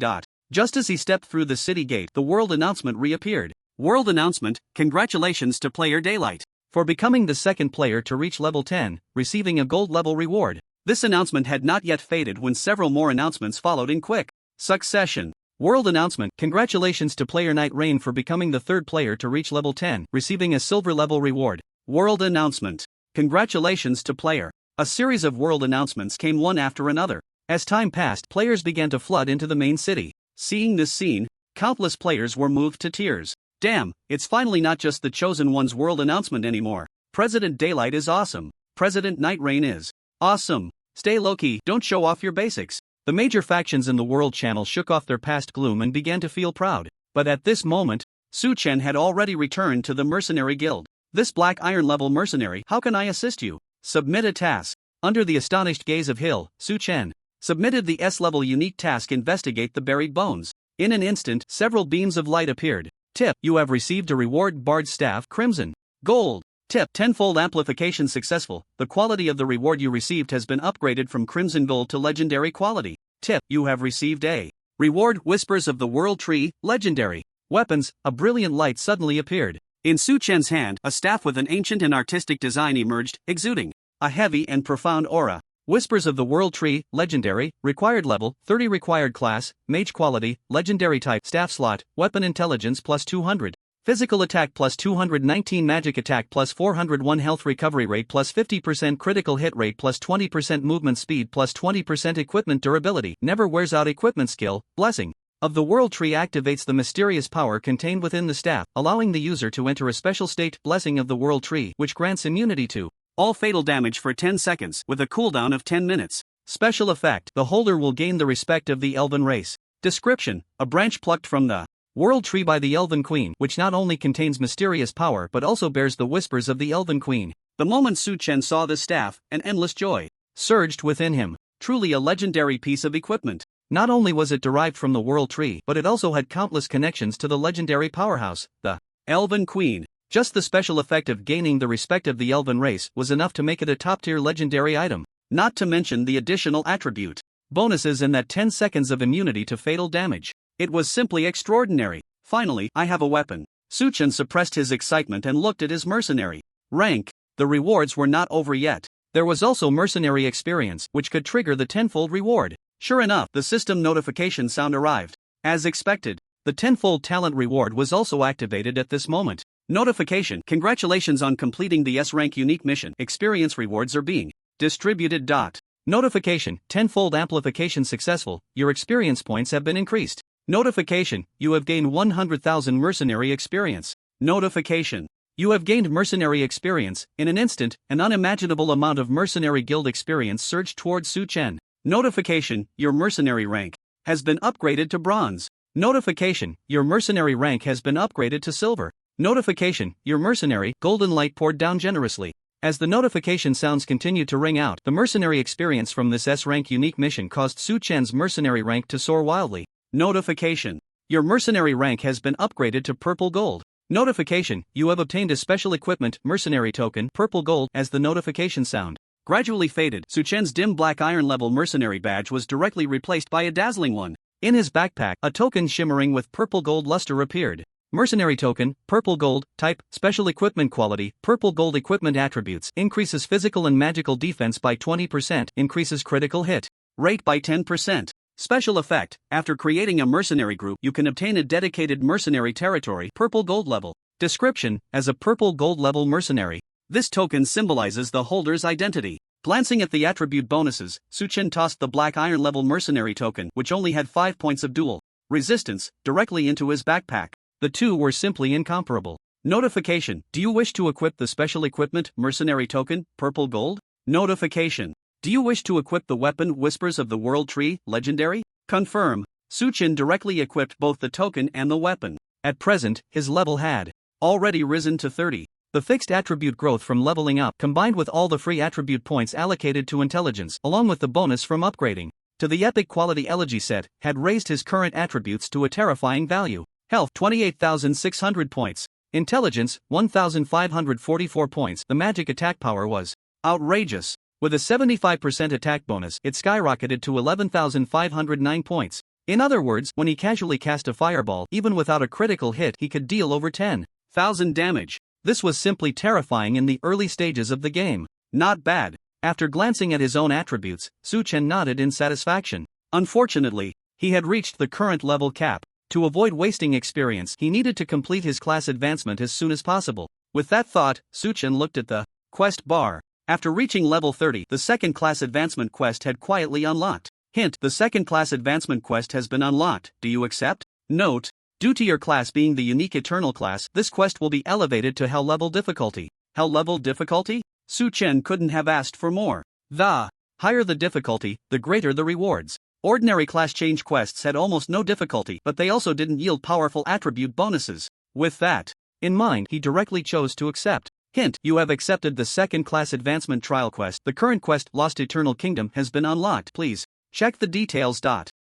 Just as he stepped through the city gate, the world announcement reappeared. World announcement: congratulations to player Daylight for becoming the second player to reach level 10, receiving a gold level reward. This announcement had not yet faded when several more announcements followed in quick succession. World announcement: congratulations to player Knight Rain for becoming the third player to reach level 10, receiving a silver level reward. World announcement: congratulations to player. A series of world announcements came one after another. As time passed, players began to flood into the main city. Seeing this scene, countless players were moved to tears. Damn, it's finally not just the Chosen One's world announcement anymore. President Daylight is awesome. President Knight Rain is awesome. Stay low-key, don't show off your basics. The major factions in the world channel shook off their past gloom and began to feel proud. But at this moment, Su Chen had already returned to the Mercenary Guild. This Black Iron level mercenary, how can I assist you? Submit a task. Under the astonished gaze of Hill, Su Chen submitted the S-level unique task: investigate the buried bones. In an instant, several beams of light appeared. Tip: you have received a reward: Bard Staff, Crimson Gold. Tip: tenfold amplification successful. The quality of the reward you received has been upgraded from Crimson Gold to Legendary quality. Tip: you have received a reward: Whispers of the World Tree, Legendary. Weapons: a brilliant light suddenly appeared. In Su Chen's hand, a staff with an ancient and artistic design emerged, exuding a heavy and profound aura. Whispers of the World Tree, Legendary, required level, 30 required class, Mage quality, Legendary type, staff slot, weapon intelligence plus 200, physical attack plus 219, magic attack plus 401, health recovery rate plus 50%, critical hit rate plus 20%, movement speed plus 20%, equipment durability, never wears out equipment skill, blessing of the World Tree activates the mysterious power contained within the staff, allowing the user to enter a special state, blessing of the World Tree, which grants immunity to all fatal damage for 10 seconds, with a cooldown of 10 minutes. Special effect: the holder will gain the respect of the Elven race. Description: a branch plucked from the World Tree by the Elven Queen, which not only contains mysterious power but also bears the whispers of the Elven Queen. The moment Su Chen saw the staff, an endless joy surged within him. Truly a legendary piece of equipment. Not only was it derived from the World Tree, but it also had countless connections to the legendary powerhouse, the Elven Queen. Just the special effect of gaining the respect of the Elven race was enough to make it a top-tier legendary item, not to mention the additional attribute bonuses and that 10 seconds of immunity to fatal damage. It was simply extraordinary. Finally, I have a weapon. Su Chen suppressed his excitement and looked at his mercenary rank. The rewards were not over yet. There was also mercenary experience, which could trigger the tenfold reward. Sure enough, the system notification sound arrived. As expected, the tenfold talent reward was also activated at this moment. Notification: congratulations on completing the S-Rank unique mission. Experience rewards are being distributed. Notification: tenfold amplification successful. Your experience points have been increased. Notification: you have gained 100,000 mercenary experience. Notification: you have gained mercenary experience. In an instant, an unimaginable amount of mercenary guild experience surged towards Su Chen. Notification: your mercenary rank has been upgraded to bronze. Notification: your mercenary rank has been upgraded to silver. Notification: your mercenary golden light poured down generously. As the notification sounds continued to ring out, the mercenary experience from this S-Rank unique mission caused Su Chen's mercenary rank to soar wildly. Notification: your mercenary rank has been upgraded to purple gold. Notification: you have obtained a special equipment, mercenary token, purple gold. As the notification sound gradually faded, Su Chen's dim black iron level mercenary badge was directly replaced by a dazzling one. In his backpack, a token shimmering with purple gold luster appeared. Mercenary token, purple gold, type, special equipment quality, purple gold equipment attributes, increases physical and magical defense by 20%, increases critical hit rate by 10%. Special effect: after creating a mercenary group, you can obtain a dedicated mercenary territory, purple gold level. Description: as a purple gold level mercenary, this token symbolizes the holder's identity. Glancing at the attribute bonuses, Su Chen tossed the black iron level mercenary token, which only had 5 points of dual resistance, directly into his backpack. The two were simply incomparable. Notification: do you wish to equip the special equipment, mercenary token, purple gold? Notification: do you wish to equip the weapon, Whispers of the World Tree, Legendary? Confirm. Su Chen directly equipped both the token and the weapon. At present, his level had already risen to 30. The fixed attribute growth from leveling up, combined with all the free attribute points allocated to intelligence, along with the bonus from upgrading to the epic quality elegy set, had raised his current attributes to a terrifying value. Health: 28,600 points. Intelligence: 1,544 points. The magic attack power was outrageous. With a 75% attack bonus, it skyrocketed to 11,509 points. In other words, when he casually cast a fireball, even without a critical hit, he could deal over 10,000 damage. This was simply terrifying in the early stages of the game. Not bad. After glancing at his own attributes, Su Chen nodded in satisfaction. Unfortunately, he had reached the current level cap. To avoid wasting experience, he needed to complete his class advancement as soon as possible. With that thought, Su Chen looked at the quest bar. After reaching level 30, the second class advancement quest had quietly unlocked. Hint: the second class advancement quest has been unlocked. Do you accept? Note: due to your class being the unique eternal class, this quest will be elevated to hell level difficulty. Hell level difficulty? Su Chen couldn't have asked for more. The higher the difficulty, the greater the rewards. Ordinary class change quests had almost no difficulty, but they also didn't yield powerful attribute bonuses. With that in mind, he directly chose to accept. Hint: you have accepted the second class advancement trial quest. The current quest, Lost Eternal Kingdom, has been unlocked. Please check the details.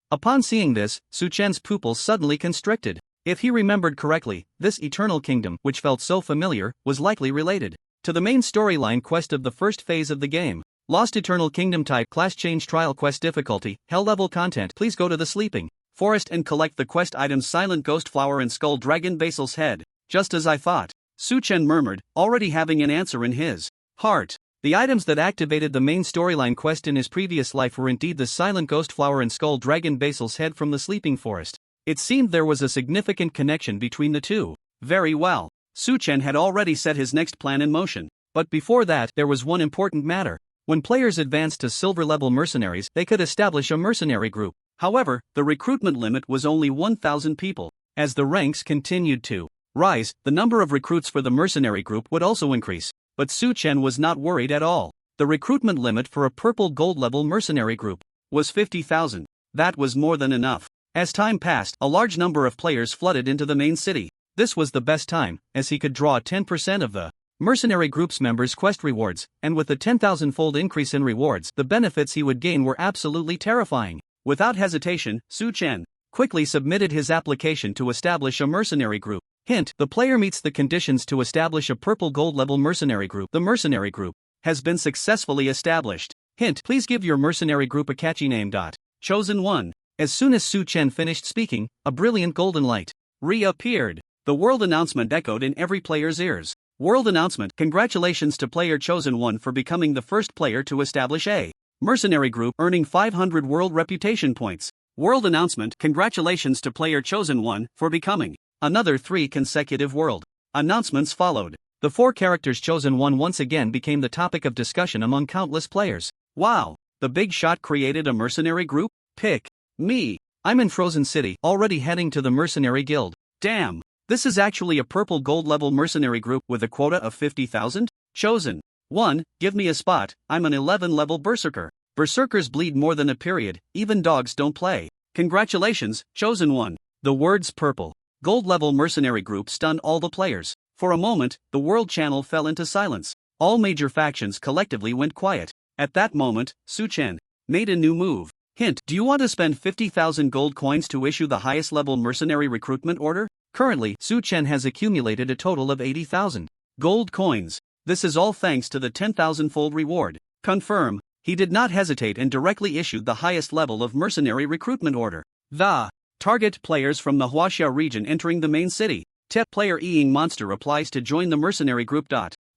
Upon seeing this, Su Chen's pupils suddenly constricted. If he remembered correctly, this Eternal Kingdom, which felt so familiar, was likely related to the main storyline quest of the first phase of the game. Lost Eternal Kingdom type, class change trial quest difficulty, hell level content. Please go to the sleeping forest and collect the quest items Silent Ghost Flower and Skull Dragon Basil's Head. Just as I thought, Su Chen murmured, already having an answer in his heart. The items that activated the main storyline quest in his previous life were indeed the Silent Ghost Flower and Skull Dragon Basil's Head from the Sleeping Forest. It seemed there was a significant connection between the two. Very well. Su Chen had already set his next plan in motion. But before that, there was one important matter. When players advanced to silver level mercenaries, they could establish a mercenary group. However, the recruitment limit was only 1,000 people. As the ranks continued to rise, the number of recruits for the mercenary group would also increase. But Su Chen was not worried at all. The recruitment limit for a purple gold level mercenary group was 50,000. That was more than enough. As time passed, a large number of players flooded into the main city. This was the best time, as he could draw 10% of the mercenary group's members' quest rewards, and with the 10,000-fold increase in rewards, the benefits he would gain were absolutely terrifying. Without hesitation, Su Chen quickly submitted his application to establish a mercenary group. Hint: the player meets the conditions to establish a purple gold level mercenary group. The mercenary group has been successfully established. Hint: please give your mercenary group a catchy name. Chosen One. As soon as Su Chen finished speaking, a brilliant golden light reappeared. The world announcement echoed in every player's ears. World announcement: congratulations to player Chosen One for becoming the first player to establish a mercenary group, earning 500 world reputation points. World announcement: congratulations to player Chosen One for becoming another 3 consecutive world announcements followed. The 4 characters Chosen One once again became the topic of discussion among countless players. Wow, the big shot created a mercenary group? Pick me. I'm in Frozen City, already heading to the mercenary guild. Damn, this is actually a purple gold level mercenary group with a quota of 50,000? Chosen One, give me a spot. I'm an 11 level berserker. Berserkers bleed more than a period, even dogs don't play. Congratulations, Chosen One. The words purple gold level mercenary group stunned all the players. For a moment, the world channel fell into silence. All major factions collectively went quiet. At that moment, Su Chen made a new move. Hint: do you want to spend 50,000 gold coins to issue the highest level mercenary recruitment order? Currently, Su Chen has accumulated a total of 80,000 gold coins. This is all thanks to the 10,000-fold reward. Confirm. He did not hesitate and directly issued the highest level of mercenary recruitment order. The target players from the Huaxia region entering the main city. Tip player Eing Monster applies to join the mercenary group.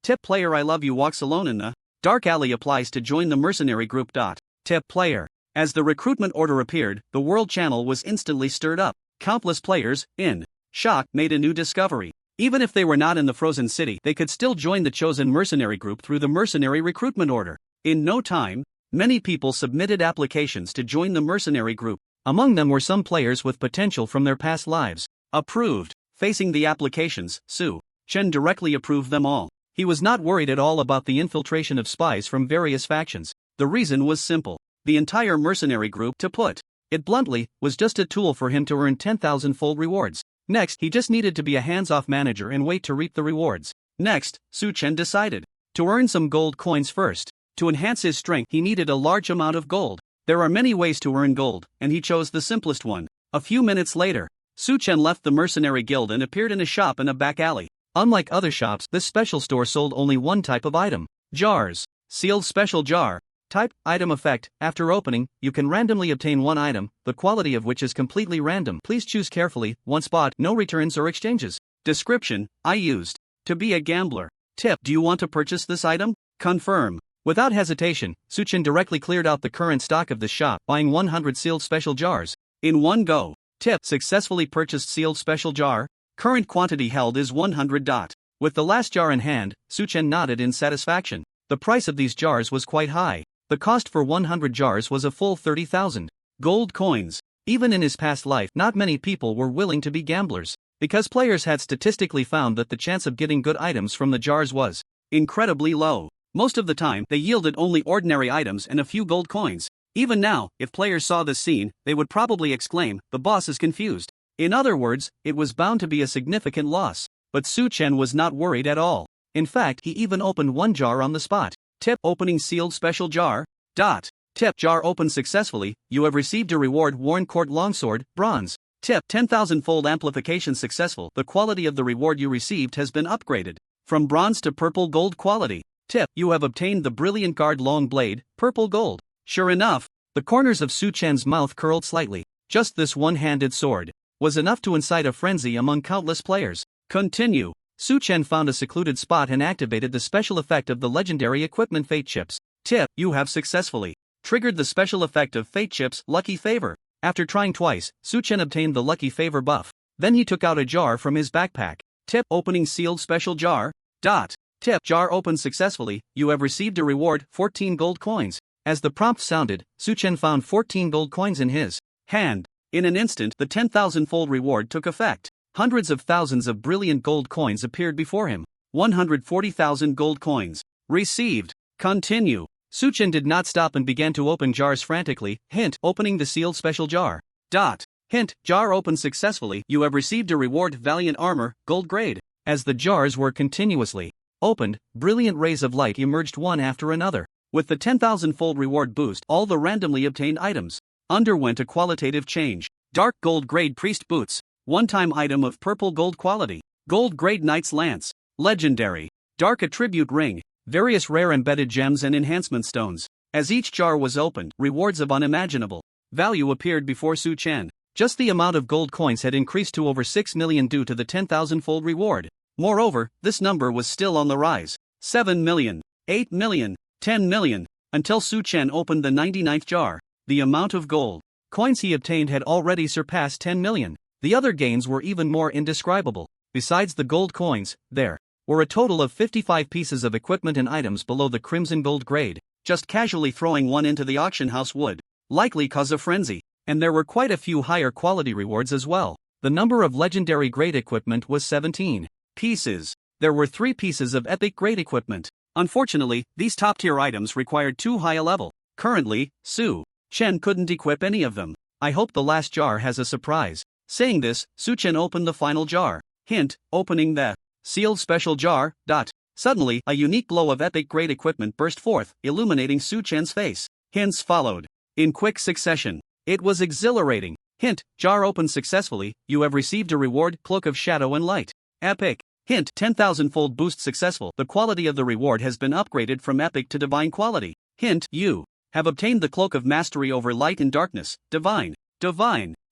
Tip player I Love You walks alone in the dark alley applies to join the mercenary group. Tip player. As the recruitment order appeared, the world channel was instantly stirred up. Countless players, in shock, made a new discovery. Even if they were not in the Frozen City, they could still join the chosen mercenary group through the mercenary recruitment order. In no time, many people submitted applications to join the mercenary group. Among them were some players with potential from their past lives. Approved. Facing the applications, Su Chen directly approved them all. He was not worried at all about the infiltration of spies from various factions. The reason was simple. The entire mercenary group, to put it bluntly, was just a tool for him to earn 10,000-fold rewards. Next, he just needed to be a hands-off manager and wait to reap the rewards. Next, Su Chen decided to earn some gold coins first. To enhance his strength, he needed a large amount of gold. There are many ways to earn gold, and he chose the simplest one. A few minutes later, Su Chen left the mercenary guild and appeared in a shop in a back alley. Unlike other shops, this special store sold only one type of item: jars. Sealed special jar. Type, item effect: after opening, you can randomly obtain one item, the quality of which is completely random. Please choose carefully. Once bought, no returns or exchanges. Description: I used to be a gambler. Tip: do you want to purchase this item? Confirm. Without hesitation, Suchen directly cleared out the current stock of the shop, buying 100 sealed special jars. In one go. Tip: successfully purchased sealed special jar. Current quantity held is 100. With the last jar in hand, Suchen nodded in satisfaction. The price of these jars was quite high. The cost for 100 jars was a full 30,000 gold coins. Even in his past life, not many people were willing to be gamblers, because players had statistically found that the chance of getting good items from the jars was incredibly low. Most of the time, they yielded only ordinary items and a few gold coins. Even now, if players saw this scene, they would probably exclaim, "The boss is confused." In other words, it was bound to be a significant loss. But Suchen was not worried at all. In fact, he even opened one jar on the spot. Tip: opening sealed special jar. Tip: jar opened successfully, you have received a reward: worn court longsword, bronze. Tip: 10,000-fold amplification successful, the quality of the reward you received has been upgraded from bronze to purple gold quality. Tip: you have obtained the brilliant guard long blade, purple gold. Sure enough, the corners of Suchen's mouth curled slightly. Just this one-handed sword was enough to incite a frenzy among countless players. Continue. Suchen found a secluded spot and activated the special effect of the legendary equipment Fate Chips. Tip: you have successfully triggered the special effect of Fate Chips, Lucky Favor. After trying twice, Suchen obtained the Lucky Favor buff. Then he took out a jar from his backpack. Tip: opening sealed special jar. Tip: jar opened successfully, you have received a reward: 14 gold coins. As the prompt sounded, Suchen found 14 gold coins in his hand. In an instant, the 10,000-fold reward took effect. Hundreds of thousands of brilliant gold coins appeared before him. 140,000 gold coins received. Continue. Suchen did not stop and began to open jars frantically. Hint: opening the sealed special jar. Hint: jar opened successfully, you have received a reward: valiant armor, gold grade. As the jars were continuously opened, brilliant rays of light emerged one after another. With the 10,000-fold reward boost, all the randomly obtained items underwent a qualitative change. Dark gold grade priest boots. One-time item of purple gold quality. Gold grade knight's lance. Legendary. Dark attribute ring. Various rare embedded gems and enhancement stones. As each jar was opened, rewards of unimaginable value appeared before Suchen. Just the amount of gold coins had increased to over 6 million due to the 10,000-fold reward. Moreover, this number was still on the rise. 7 million, 8 million, 10 million, until Suchen opened the 99th jar. The amount of gold coins he obtained had already surpassed 10 million. The other gains were even more indescribable. Besides the gold coins, there were a total of 55 pieces of equipment and items below the crimson gold grade. Just casually throwing one into the auction house would likely cause a frenzy. And there were quite a few higher quality rewards as well. The number of legendary grade equipment was 17 pieces. There were 3 pieces of epic grade equipment. Unfortunately, these top-tier items required too high a level. Currently, Suchen couldn't equip any of them. I hope the last jar has a surprise. Saying this, Suchen opened the final jar. Hint: opening the sealed special jar. Suddenly, a unique glow of epic grade equipment burst forth, illuminating Suchen's face. Hints followed in quick succession. It was exhilarating. Hint: jar opened successfully, you have received a reward: cloak of shadow and light. Epic. Hint: 10,000-fold boost successful, the quality of the reward has been upgraded from epic to divine quality. Hint: you have obtained the cloak of mastery over light and darkness, divine.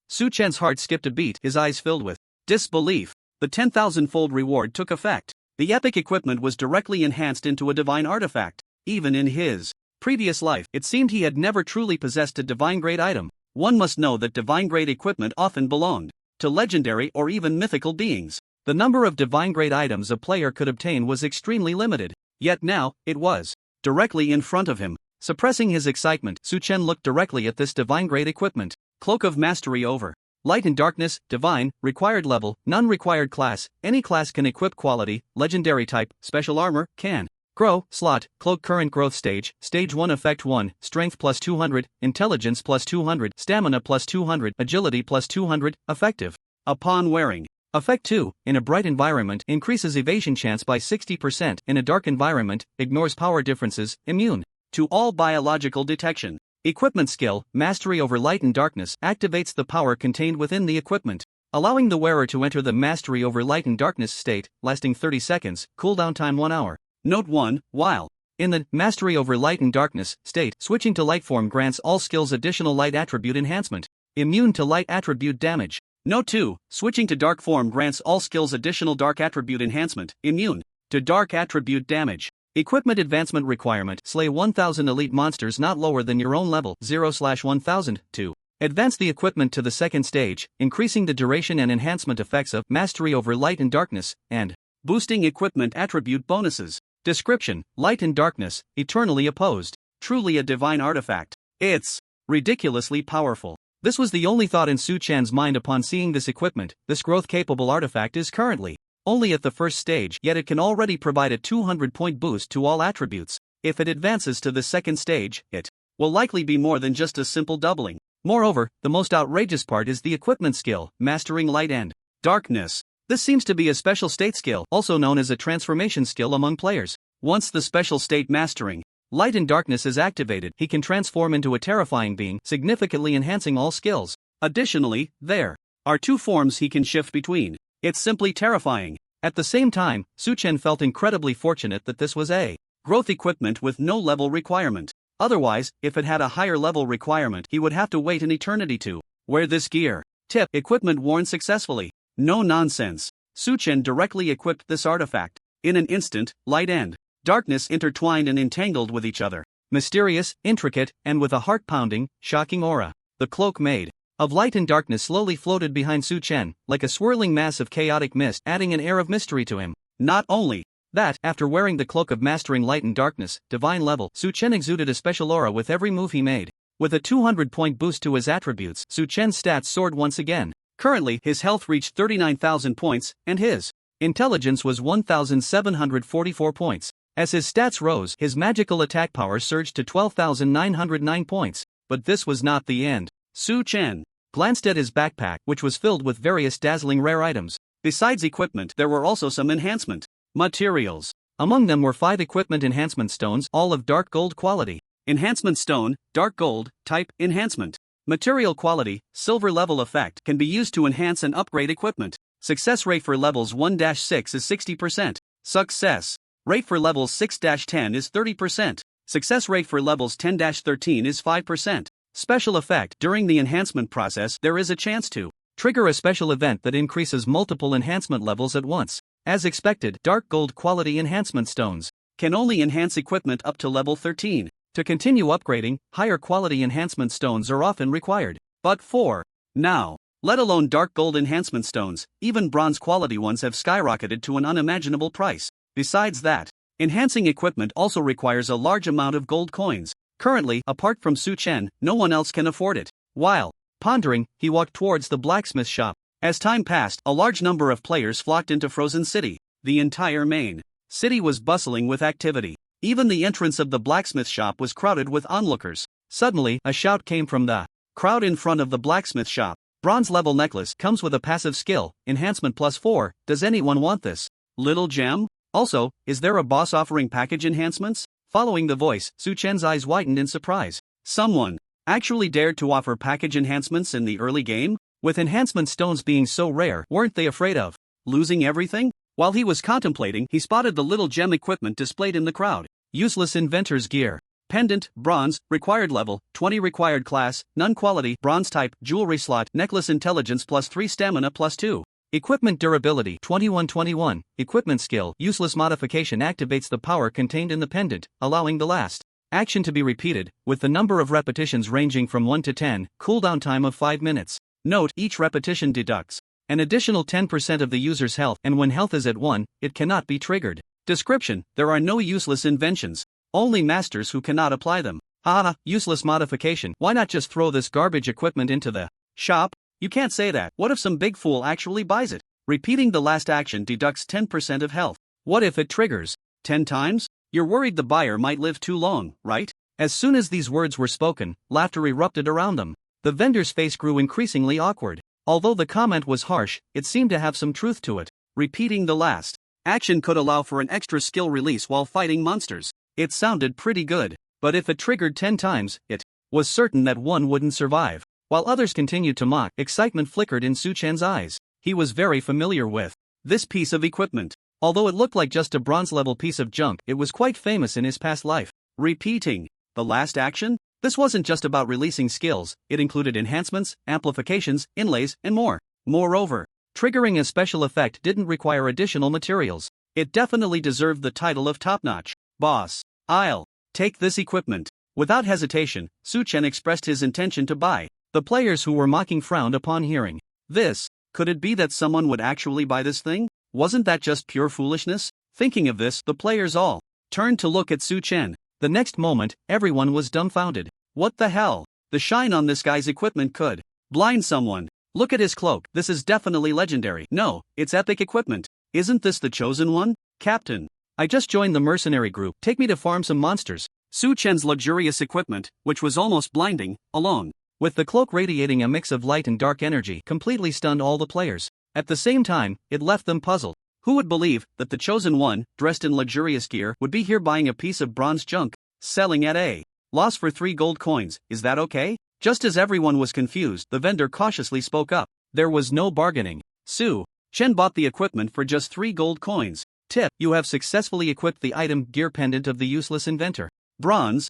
Suchen's heart skipped a beat, his eyes filled with disbelief. The 10,000-fold reward took effect. The epic equipment was directly enhanced into a divine artifact. Even in his previous life, it seemed he had never truly possessed a divine grade item. One must know that divine grade equipment often belonged to legendary or even mythical beings. The number of divine grade items a player could obtain was extremely limited. Yet now, it was directly in front of him. Suppressing his excitement, Suchen looked directly at this divine grade equipment. Cloak of mastery over light and darkness, divine, required level, none required class, any class can equip quality, legendary type, special armor, can grow, slot, cloak current growth stage 1 effect 1, strength plus 200, intelligence plus 200, stamina plus 200, agility plus 200, effective upon wearing. Effect 2, in a bright environment, increases evasion chance by 60%, in a dark environment, ignores power differences, immune to all biological detection. Equipment skill, mastery over light and darkness, activates the power contained within the equipment, allowing the wearer to enter the mastery over light and darkness state, lasting 30 seconds, cooldown time 1 hour. Note 1, while in the mastery over light and darkness state, switching to light form grants all skills additional light attribute enhancement, immune to light attribute damage. Note 2, switching to dark form grants all skills additional dark attribute enhancement, immune to dark attribute damage. Equipment advancement requirement: slay 1000 elite monsters not lower than your own level 0/1000. 2. Advance the equipment to the second stage, increasing the duration and enhancement effects of mastery over light and darkness, and boosting equipment attribute bonuses. Description: light and darkness, eternally opposed. Truly a divine artifact. It's ridiculously powerful. This was the only thought in Su Chen's mind upon seeing this equipment. This growth-capable artifact is currently only at the first stage, yet it can already provide a 200-point boost to all attributes. If it advances to the second stage, it will likely be more than just a simple doubling. Moreover, the most outrageous part is the equipment skill, mastering light and darkness. This seems to be a special state skill, also known as a transformation skill among players. Once the special state mastering light and darkness is activated, he can transform into a terrifying being, significantly enhancing all skills. Additionally, there are two forms he can shift between. It's simply terrifying. At the same time, Su Chen felt incredibly fortunate that this was a growth equipment with no level requirement. Otherwise, if it had a higher level requirement, he would have to wait an eternity to wear this gear. Tip: equipment worn successfully. No nonsense. Su Chen directly equipped this artifact. In an instant, light and darkness intertwined and entangled with each other. Mysterious, intricate, and with a heart-pounding, shocking aura. The cloak made of light and darkness slowly floated behind Su Chen, like a swirling mass of chaotic mist, adding an air of mystery to him. Not only that, after wearing the cloak of mastering light and darkness, divine level, Su Chen exuded a special aura with every move he made. With a 200-point boost to his attributes, Su Chen's stats soared once again. Currently, his health reached 39,000 points, and his intelligence was 1,744 points. As his stats rose, his magical attack power surged to 12,909 points. But this was not the end. Su Chen glanced at his backpack, which was filled with various dazzling rare items. Besides equipment, there were also some enhancement materials. Among them were 5 equipment enhancement stones, all of dark gold quality. Enhancement stone, dark gold, type, enhancement. Material quality, silver level effect, can be used to enhance and upgrade equipment. Success rate for levels 1-6 is 60%. Success rate for levels 6-10 is 30%. Success rate for levels 10-13 is 5%. Special effect: during the enhancement process, there is a chance to trigger a special event that increases multiple enhancement levels at once. As expected, dark gold quality enhancement stones can only enhance equipment up to level 13. To continue upgrading, higher quality enhancement stones are often required. But for now, let alone dark gold enhancement stones, even bronze quality ones have skyrocketed to an unimaginable price. Besides that, enhancing equipment also requires a large amount of gold coins. Currently, apart from Su Chen, no one else can afford it. While pondering, he walked towards the blacksmith shop. As time passed, a large number of players flocked into Frozen City. The entire main city was bustling with activity. Even the entrance of the blacksmith shop was crowded with onlookers. Suddenly, a shout came from the crowd in front of the blacksmith shop. Bronze level necklace comes with a passive skill, enhancement +4. Does anyone want this little gem? Also, is there a boss offering package enhancements? Following the voice, Su Chen's eyes widened in surprise. Someone actually dared to offer package enhancements in the early game? With enhancement stones being so rare, weren't they afraid of losing everything? While he was contemplating, he spotted the little gem equipment displayed in the crowd. Useless inventor's gear. Pendant, bronze, required level, 20 required class, none quality, bronze type, jewelry slot, necklace intelligence +3 stamina +2. Equipment durability 2121, equipment skill, useless modification activates the power contained in the pendant, allowing the last action to be repeated, with the number of repetitions ranging from 1 to 10, cooldown time of 5 minutes. Note: each repetition deducts an additional 10% of the user's health, and when health is at 1, it cannot be triggered. Description: there are no useless inventions, only masters who cannot apply them. Haha, useless modification, why not just throw this garbage equipment into the shop? You can't say that. What if some big fool actually buys it? Repeating the last action deducts 10% of health. What if it triggers 10 times? You're worried the buyer might live too long, right? As soon as these words were spoken, laughter erupted around them. The vendor's face grew increasingly awkward. Although the comment was harsh, it seemed to have some truth to it. Repeating the last action could allow for an extra skill release while fighting monsters. It sounded pretty good. But if it triggered 10 times, it was certain that one wouldn't survive. While others continued to mock, excitement flickered in Su Chen's eyes. He was very familiar with this piece of equipment. Although it looked like just a bronze-level piece of junk, it was quite famous in his past life. Repeating the last action? This wasn't just about releasing skills, it included enhancements, amplifications, inlays, and more. Moreover, triggering a special effect didn't require additional materials. It definitely deserved the title of top-notch. Boss, I'll take this equipment. Without hesitation, Su Chen expressed his intention to buy. The players who were mocking frowned upon hearing this. Could it be that someone would actually buy this thing? Wasn't that just pure foolishness? Thinking of this, the players all turned to look at Su Chen. The next moment, everyone was dumbfounded. What the hell? The shine on this guy's equipment could blind someone. Look at his cloak. This is definitely legendary. No, it's epic equipment. Isn't this the chosen one? Captain, I just joined the mercenary group. Take me to farm some monsters. Su Chen's luxurious equipment, which was almost blinding, alone with the cloak radiating a mix of light and dark energy, completely stunned all the players. At the same time, it left them puzzled. Who would believe that the chosen one, dressed in luxurious gear, would be here buying a piece of bronze junk, selling at a loss for 3 gold coins? Is that okay? Just as everyone was confused, the vendor cautiously spoke up. There was no bargaining. Su Chen bought the equipment for just 3 gold coins. Tip: you have successfully equipped the item gear pendant of the useless inventor. Bronze.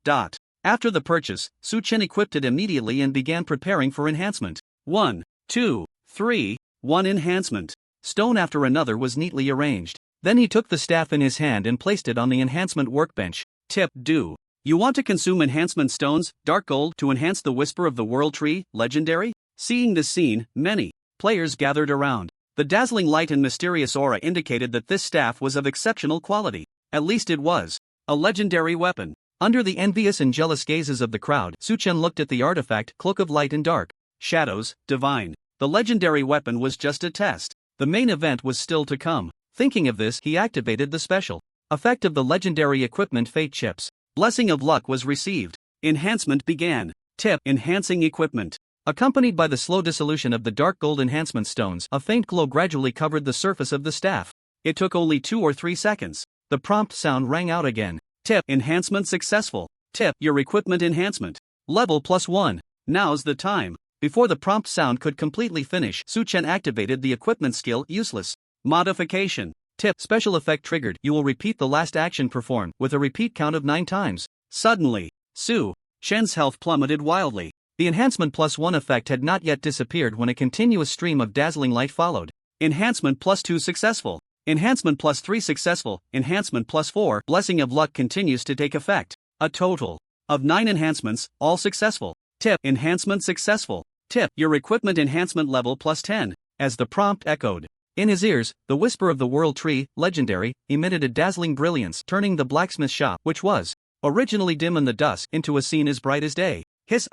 After the purchase, Su Chen equipped it immediately and began preparing for enhancement. 1, 2, 3, 1 enhancement. Stone after another was neatly arranged. Then he took the staff in his hand and placed it on the enhancement workbench. Tip: do you want to consume enhancement stones, dark gold, to enhance the Whisper of the World Tree, legendary? Seeing this scene, many players gathered around. The dazzling light and mysterious aura indicated that this staff was of exceptional quality. At least it was a legendary weapon. Under the envious and jealous gazes of the crowd, Su Chen looked at the artifact, Cloak of Light and Dark Shadows, Divine. The legendary weapon was just a test. The main event was still to come. Thinking of this, he activated the special effect of the legendary equipment Fate Chips. Blessing of Luck was received. Enhancement began. Tip: enhancing equipment. Accompanied by the slow dissolution of the dark gold enhancement stones, a faint glow gradually covered the surface of the staff. It took only 2 or 3 seconds. The prompt sound rang out again. Tip: enhancement successful. Tip: your equipment enhancement. Level +1. Now's the time. Before the prompt sound could completely finish, Su Chen activated the equipment skill Useless Modification. Tip: special effect triggered. You will repeat the last action performed, with a repeat count of 9 times. Suddenly, Su Chen's health plummeted wildly. The enhancement +1 effect had not yet disappeared when a continuous stream of dazzling light followed. Enhancement +2 successful. Enhancement +3 successful. Enhancement +4. Blessing of Luck continues to take effect. A total of 9 enhancements, all successful. Tip: enhancement successful. Tip: your equipment enhancement level +10. As the prompt echoed in his ears, the Whisper of the World Tree, legendary, emitted a dazzling brilliance, turning the blacksmith shop, which was originally dim in the dusk, into a scene as bright as day.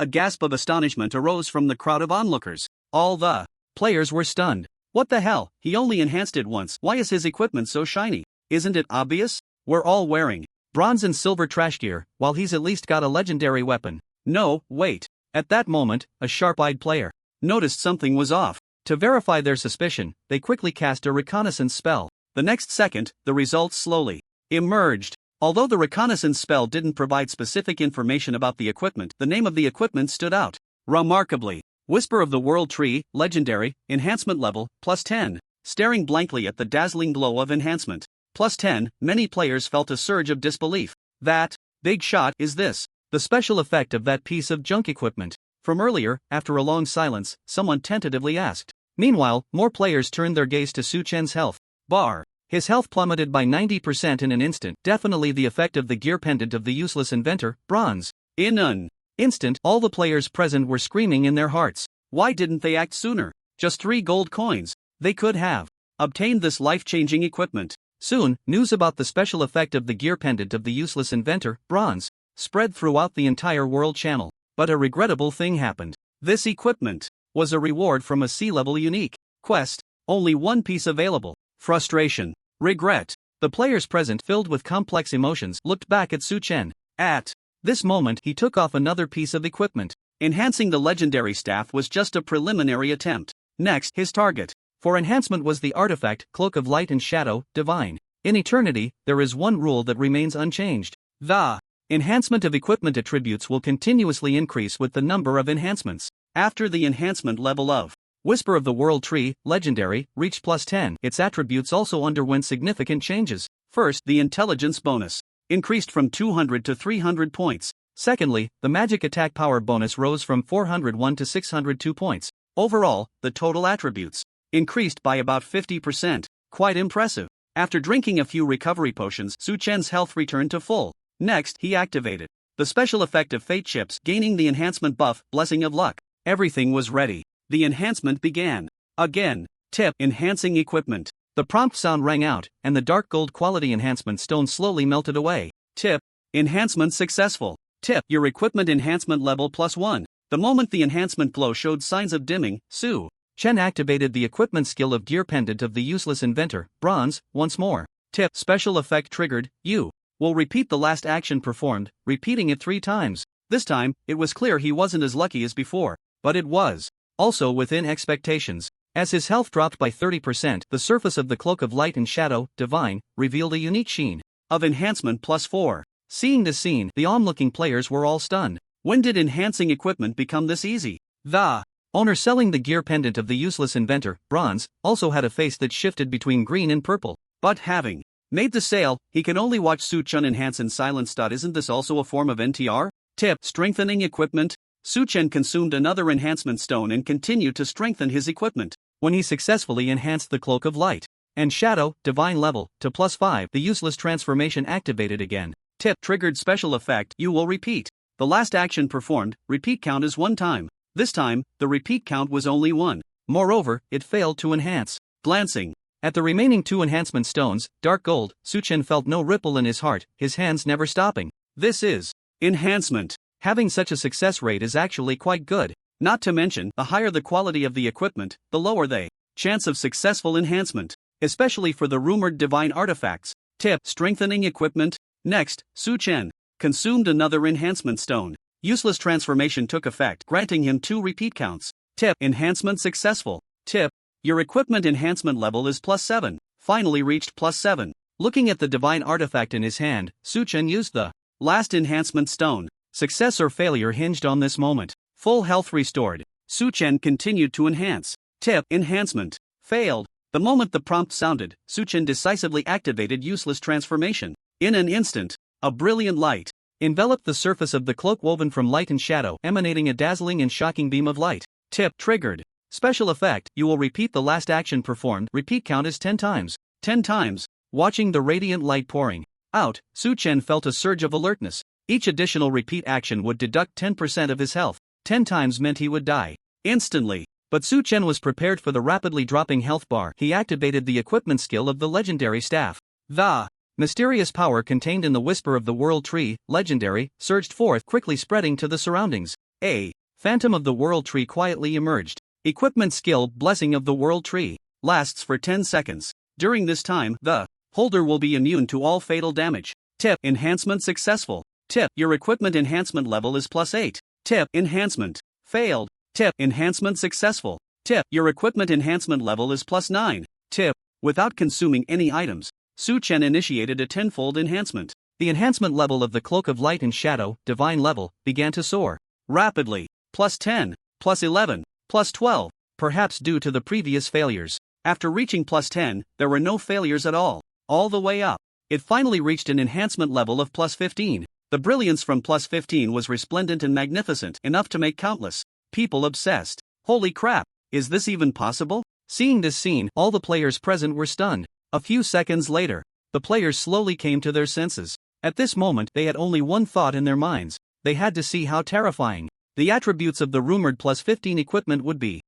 A gasp of astonishment arose from the crowd of onlookers. All the players were stunned. What the hell? He only enhanced it once. Why is his equipment so shiny? Isn't it obvious? We're all wearing bronze and silver trash gear, while he's at least got a legendary weapon. No, wait. At that moment, a sharp-eyed player noticed something was off. To verify their suspicion, they quickly cast a reconnaissance spell. The next second, the results slowly emerged. Although the reconnaissance spell didn't provide specific information about the equipment, the name of the equipment stood out remarkably. Whisper of the World Tree, legendary, enhancement level, +10. Staring blankly at the dazzling glow of enhancement, +10, many players felt a surge of disbelief. That big shot is this, the special effect of that piece of junk equipment. From earlier, after a long silence, someone tentatively asked. Meanwhile, more players turned their gaze to Su Chen's health bar. His health plummeted by 90% in an instant. Definitely the effect of the gear pendant of the useless inventor, bronze. In an instant, all the players present were screaming in their hearts. Why didn't they act sooner? Just 3 gold coins. They could have obtained this life-changing equipment. Soon, news about the special effect of the gear pendant of the useless inventor, bronze, spread throughout the entire world channel. But a regrettable thing happened. This equipment was a reward from a C-level unique quest. Only one piece available. Frustration. Regret. The players present, filled with complex emotions, looked back at Su Chen. At this moment, he took off another piece of equipment. Enhancing the legendary staff was just a preliminary attempt. Next, his target for enhancement was the artifact, Cloak of Light and Shadow, Divine. In eternity, there is one rule that remains unchanged. The enhancement of equipment attributes will continuously increase with the number of enhancements. After the enhancement level of Whisper of the World Tree, legendary, reached +10, its attributes also underwent significant changes. First, the intelligence bonus increased from 200 to 300 points. Secondly, the magic attack power bonus rose from 401 to 602 points. Overall, the total attributes increased by about 50%. Quite impressive. After drinking a few recovery potions, Su Chen's health returned to full. Next, he activated the special effect of Fate Chips, gaining the enhancement buff, Blessing of Luck. Everything was ready. The enhancement began. Again. Tip: enhancing equipment. The prompt sound rang out, and the dark gold quality enhancement stone slowly melted away. Tip: enhancement successful. Tip: your equipment enhancement level +1. The moment the enhancement glow showed signs of dimming, Su Chen activated the equipment skill of Gear Pendant of the Useless Inventor, Bronze, once more. Tip: special effect triggered. You will repeat the last action performed, repeating it 3 times. This time, it was clear he wasn't as lucky as before, but it was also within expectations. As his health dropped by 30%, the surface of the Cloak of Light and Shadow, Divine, revealed a unique sheen of enhancement +4. Seeing this scene, the onlooking players were all stunned. When did enhancing equipment become this easy? The owner selling the Gear Pendant of the Useless Inventor, Bronze, also had a face that shifted between green and purple. But having made the sale, he can only watch Su Chen enhance in silence. Isn't this also a form of NTR? Tip: strengthening equipment. Su Chen consumed another enhancement stone and continued to strengthen his equipment. When he successfully enhanced the Cloak of Light and Shadow, Divine level, to +5, the useless transformation activated again. Tip: triggered special effect. You will repeat the last action performed. Repeat count is 1 time. This time, the repeat count was only 1. Moreover, it failed to enhance. Glancing at the remaining 2 enhancement stones, dark gold, Su Chen felt no ripple in his heart, his hands never stopping. This is enhancement. Having such a success rate is actually quite good. Not to mention, the higher the quality of the equipment, the lower the chance of successful enhancement, especially for the rumored divine artifacts. Tip: strengthening equipment. Next, Su Chen consumed another enhancement stone. Useless transformation took effect, granting him 2 repeat counts. Tip: enhancement successful. Tip: your equipment enhancement level is +7. Finally reached +7. Looking at the divine artifact in his hand, Su Chen used the last enhancement stone. Success or failure hinged on this moment. Full health restored. Su Chen continued to enhance. Tip: enhancement failed. The moment the prompt sounded, Su Chen decisively activated useless transformation. In an instant, a brilliant light enveloped the surface of the cloak woven from light and shadow, emanating a dazzling and shocking beam of light. Tip: triggered special effect. You will repeat the last action performed. Repeat count is 10 times. 10 times. Watching the radiant light pouring out, Su Chen felt a surge of alertness. Each additional repeat action would deduct 10% of his health. 10 times meant he would die instantly. But Su Chen was prepared for the rapidly dropping health bar. He activated the equipment skill of the legendary staff. The mysterious power contained in the whisper of the World Tree, legendary, surged forth, quickly spreading to the surroundings. A phantom of the World Tree quietly emerged. Equipment skill: Blessing of the World Tree. Lasts for 10 seconds. During this time, the holder will be immune to all fatal damage. Tip: enhancement successful. Tip: your equipment enhancement level is +8. Tip: enhancement failed. Tip: enhancement successful. Tip: your equipment enhancement level is +9. Tip: without consuming any items, Su Chen initiated a 10-fold enhancement. The enhancement level of the Cloak of Light and Shadow, Divine level, began to soar rapidly. +10, +11, +12, perhaps due to the previous failures. After reaching +10, there were no failures at all the way up. It finally reached an enhancement level of +15. The brilliance from +15 was resplendent and magnificent, enough to make countless people obsessed. Holy crap, is this even possible? Seeing this scene, all the players present were stunned. A few seconds later, the players slowly came to their senses. At this moment, they had only one thought in their minds. They had to see how terrifying the attributes of the rumored +15 equipment would be.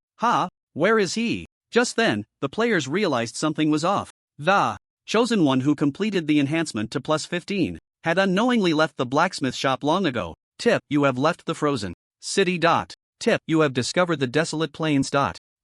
Where is he? Just then, the players realized something was off. The chosen one who completed the enhancement to +15 had unknowingly left the blacksmith shop long ago. Tip: you have left the frozen city. Tip: you have discovered the desolate plains.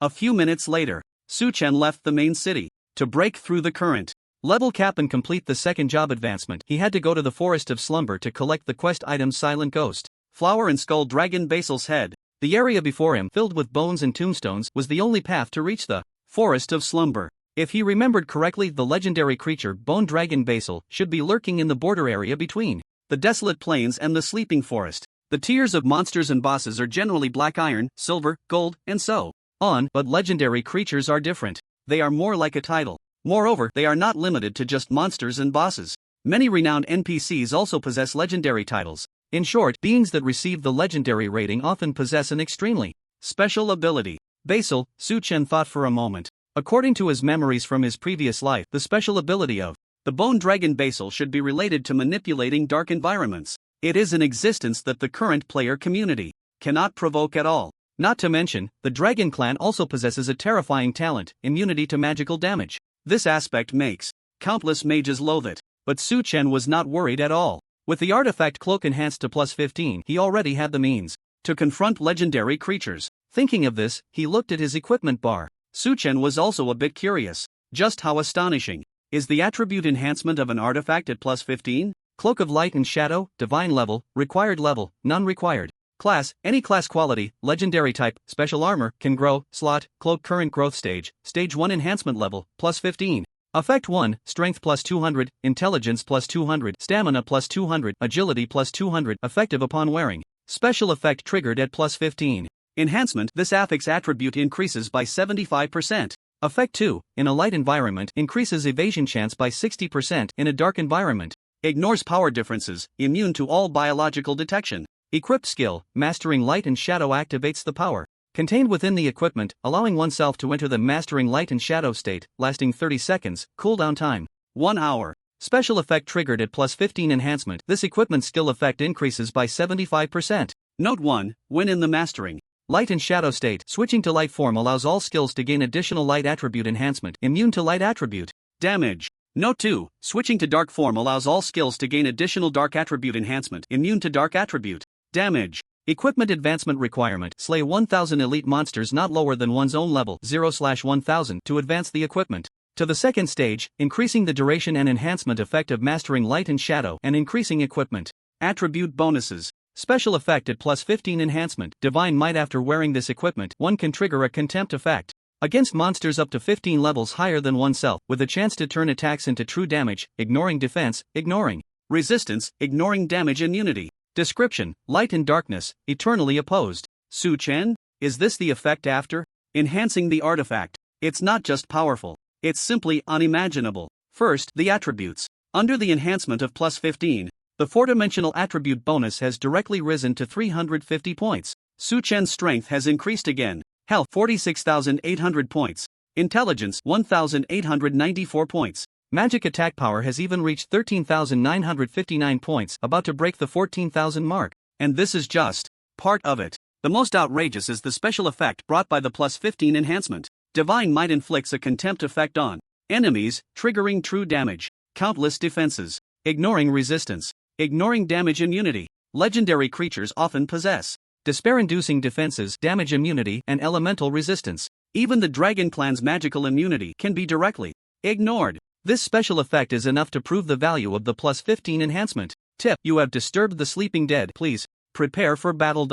A few minutes later, Su Chen left the main city. To break through the current level cap and complete the second job advancement, he had to go to the Forest of Slumber to collect the quest items Silent Ghost, Flower and Skull Dragon Basil's Head. The area before him, filled with bones and tombstones, was the only path to reach the Forest of Slumber. If he remembered correctly, the legendary creature Bone Dragon Basil should be lurking in the border area between the desolate plains and the sleeping forest. The tiers of monsters and bosses are generally black iron, silver, gold, and so on, but legendary creatures are different. They are more like a title. Moreover, they are not limited to just monsters and bosses. Many renowned NPCs also possess legendary titles. In short, beings that receive the legendary rating often possess an extremely special ability. Basil, Su Chen thought for a moment. According to his memories from his previous life, the special ability of the Bone Dragon Basal should be related to manipulating dark environments. It is an existence that the current player community cannot provoke at all. Not to mention, the Dragon Clan also possesses a terrifying talent, immunity to magical damage. This aspect makes countless mages loathe it. But Su Chen was not worried at all. With the artifact cloak enhanced to plus 15, he already had the means to confront legendary creatures. Thinking of this, he looked at his equipment bar. Su Chen was also a bit curious. Just how astonishing is the attribute enhancement of an artifact at plus 15? Cloak of Light and Shadow, Divine level, Required level, None required. Class, any class quality, Legendary type, Special armor, can grow, slot, cloak current growth stage, Stage 1 enhancement level, plus 15. Effect 1, Strength plus 200, Intelligence plus 200, Stamina plus 200, Agility plus 200, effective upon wearing. Special effect triggered at plus 15. Enhancement, this affix attribute increases by 75%. Effect 2, in a light environment, increases evasion chance by 60% in a dark environment. Ignores power differences, immune to all biological detection. Equipped skill, Mastering Light and Shadow activates the power contained within the equipment, allowing oneself to enter the Mastering Light and Shadow state, lasting 30 seconds, cooldown time 1 hour. Special effect triggered at plus 15 enhancement, this equipment skill effect increases by 75%. Note 1, when in the Mastering Light and Shadow state, switching to light form allows all skills to gain additional light attribute enhancement, immune to light attribute damage. Note 2, switching to dark form allows all skills to gain additional dark attribute enhancement, immune to dark attribute damage. Equipment advancement requirement, slay 1000 elite monsters not lower than one's own level 0/1000 to advance the equipment to the second stage, increasing the duration and enhancement effect of Mastering Light and Shadow and increasing equipment attribute bonuses. Special effect at plus 15 enhancement, Divine Might. After wearing this equipment, one can trigger a contempt effect against monsters up to 15 levels higher than oneself, with a chance to turn attacks into true damage, ignoring defense, ignoring resistance, ignoring damage immunity. Description, light and darkness, eternally opposed. Su Chen? Is this the effect after enhancing the artifact? It's not just powerful, it's simply unimaginable. First, the attributes. Under the enhancement of plus 15, the 4-dimensional attribute bonus has directly risen to 350 points. Su Chen's strength has increased again. Health 46,800 points. Intelligence 1,894 points. Magic attack power has even reached 13,959 points, about to break the 14,000 mark. And this is just part of it. The most outrageous is the special effect brought by the plus 15 enhancement. Divine Might inflicts a contempt effect on enemies, triggering true damage. Countless defenses. Ignoring resistance. Ignoring damage immunity. Legendary creatures often possess despair-inducing defenses, damage immunity, and elemental resistance. Even the Dragon Clan's magical immunity can be directly ignored. This special effect is enough to prove the value of the plus 15 enhancement. Tip: you have disturbed the sleeping dead. Please prepare for battle.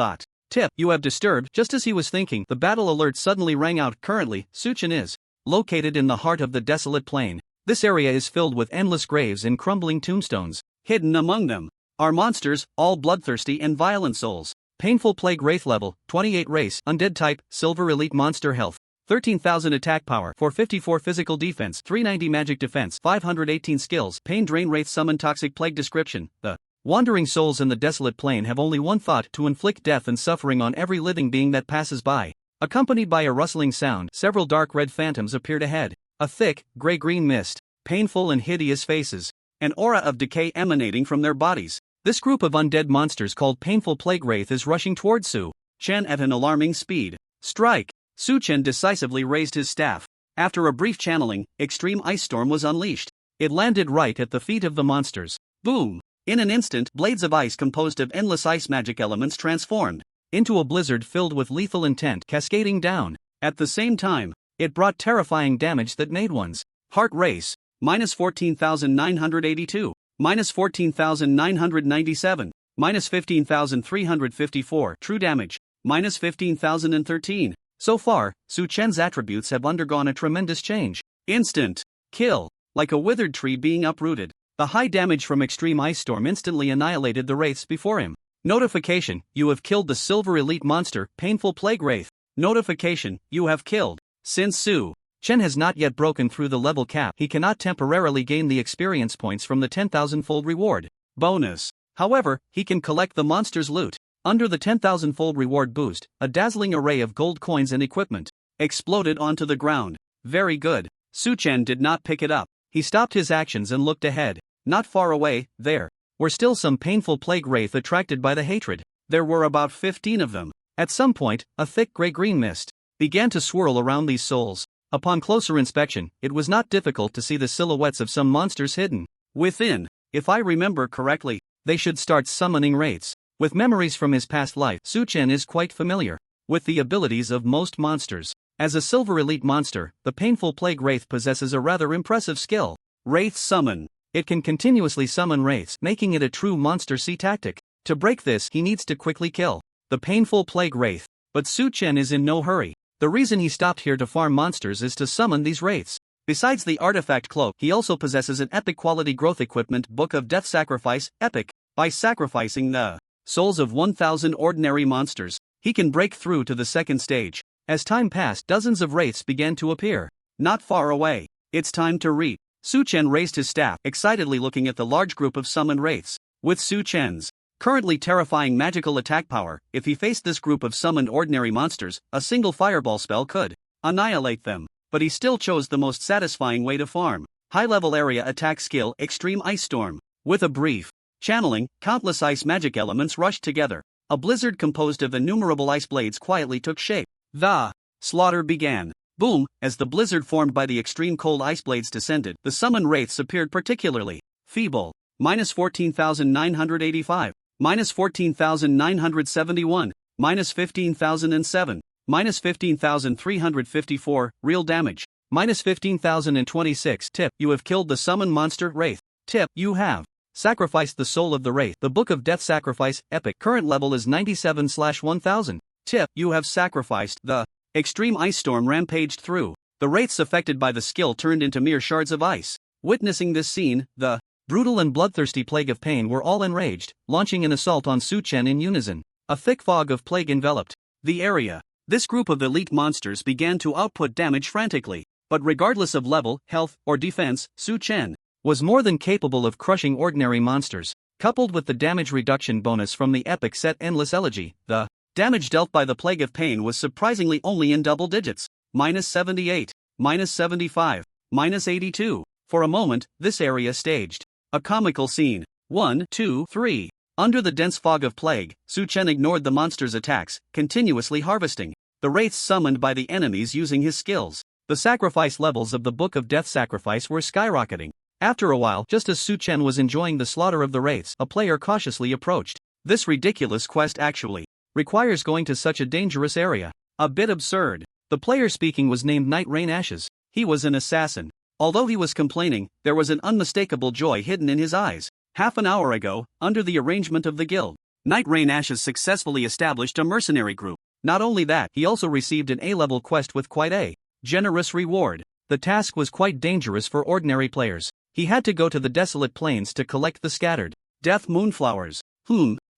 Tip: you have disturbed. Just as he was thinking, the battle alert suddenly rang out. Currently, Su Chen is located in the heart of the desolate plain. This area is filled with endless graves and crumbling tombstones. Hidden among them are monsters, all bloodthirsty and violent souls. Painful Plague Wraith level, 28 race, undead type, silver elite monster health, 13,000 attack power, 454 physical defense, 390 magic defense, 518 skills. Pain Drain Wraith summon toxic plague. Description: the wandering souls in the desolate plain have only one thought: to inflict death and suffering on every living being that passes by. Accompanied by a rustling sound, several dark red phantoms appeared ahead. A thick, gray-green mist, painful and hideous faces, an aura of decay emanating from their bodies. This group of undead monsters called Painful Plague Wraith is rushing towards Su Chen at an alarming speed. Strike! Su Chen decisively raised his staff. After a brief channeling, Extreme Ice Storm was unleashed. It landed right at the feet of the monsters. Boom! In an instant, blades of ice composed of endless ice magic elements transformed into a blizzard filled with lethal intent cascading down. At the same time, it brought terrifying damage that made one's heart race. Minus 14,982. Minus 14,997. Minus 15,354. True damage. Minus 15,013. So far, Su Chen's attributes have undergone a tremendous change. Instant kill. Like a withered tree being uprooted. The high damage from Extreme Ice Storm instantly annihilated the wraiths before him. Notification: you have killed the silver elite monster, Painful Plague Wraith. Notification: you have killed. Since Su Chen has not yet broken through the level cap, he cannot temporarily gain the experience points from the 10,000-fold reward bonus. However, he can collect the monster's loot. Under the 10,000-fold reward boost, a dazzling array of gold coins and equipment exploded onto the ground. Very good. Su-chan did not pick it up. He stopped his actions and looked ahead. Not far away, there were still some painful plague wraith attracted by the hatred. There were about 15 of them. At some point, a thick gray-green mist began to swirl around these souls. Upon closer inspection, it was not difficult to see the silhouettes of some monsters hidden within. If I remember correctly, they should start summoning wraiths. With memories from his past life, Su-chan is quite familiar with the abilities of most monsters. As a silver elite monster, the painful plague wraith possesses a rather impressive skill. Wraith summon. It can continuously summon wraiths, making it a true monster C tactic. To break this, he needs to quickly kill the painful plague wraith. But Su-chan is in no hurry. The reason he stopped here to farm monsters is to summon these wraiths. Besides the artifact cloak, he also possesses an epic quality growth equipment, Book of Death Sacrifice, Epic. By sacrificing the souls of 1,000 ordinary monsters, he can break through to the second stage. As time passed, dozens of wraiths began to appear. Not far away. It's time to reap. Su-chan raised his staff, excitedly looking at the large group of summoned wraiths. With Su-chan's currently terrifying magical attack power, if he faced this group of summoned ordinary monsters, a single fireball spell could annihilate them. But he still chose the most satisfying way to farm. High-level area attack skill, Extreme Ice Storm. With a brief channeling, countless ice magic elements rushed together. A blizzard composed of innumerable ice blades quietly took shape. The slaughter began. Boom! As the blizzard formed by the extreme cold ice blades descended, the summoned wraiths appeared particularly feeble. Minus 14,985. Minus 14,971. Minus 15,007. Minus 15,354. Real damage. Minus 15,026. Tip: you have killed the summoned monster wraith. Tip: you have sacrificed the soul of the wraith. The Book of Death Sacrifice, Epic. Current level is 97/1000. Tip: you have sacrificed the extreme ice storm rampaged through. The wraiths affected by the skill turned into mere shards of ice. Witnessing this scene, the brutal and bloodthirsty plague of pain were all enraged, launching an assault on Su-chan in unison. A thick fog of plague enveloped the area. This group of elite monsters began to output damage frantically, but regardless of level, health, or defense, Su-chan was more than capable of crushing ordinary monsters. Coupled with the damage reduction bonus from the epic set Endless Elegy, the damage dealt by the Plague of Pain was surprisingly only in double digits. Minus 78, minus 75, minus 82. For a moment, this area staged a comical scene. 1, 2, 3. Under the dense fog of plague, Su-chan ignored the monster's attacks, continuously harvesting the wraiths summoned by the enemies using his skills. The sacrifice levels of the Book of Death Sacrifice were skyrocketing. After a while, just as Su-chan was enjoying the slaughter of the wraiths, a player cautiously approached. This ridiculous quest actually requires going to such a dangerous area. A bit absurd. The player speaking was named Night Rain Ashes. He was an assassin. Although he was complaining, there was an unmistakable joy hidden in his eyes. Half an hour ago, under the arrangement of the guild, Night Rain Ashes successfully established a mercenary group. Not only that, he also received an A-level quest with quite a generous reward. The task was quite dangerous for ordinary players. He had to go to the desolate plains to collect the scattered death moonflowers.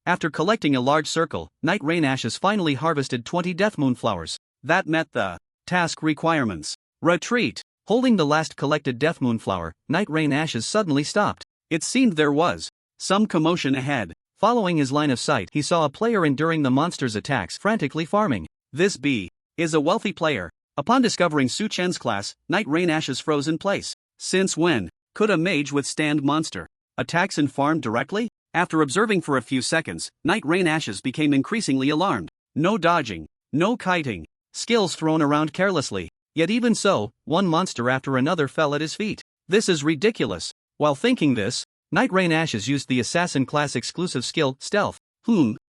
After collecting a large circle, Night Rain Ashes finally harvested 20 death moonflowers. That met the task requirements. Retreat. Holding the last collected death moonflower, Night Rain Ashes suddenly stopped. It seemed there was some commotion ahead. Following his line of sight, he saw a player enduring the monster's attacks, frantically farming. This B is a wealthy player. Upon discovering Su-chan's class, Night Rain Ashes froze in place. Since when could a mage withstand monster attacks and farm directly? After observing for a few seconds, Night Rain Ashes became increasingly alarmed. No dodging, no kiting, skills thrown around carelessly. Yet even so, one monster after another fell at his feet. This is ridiculous. While thinking this, Night Rain Ashes used the assassin class exclusive skill, Stealth.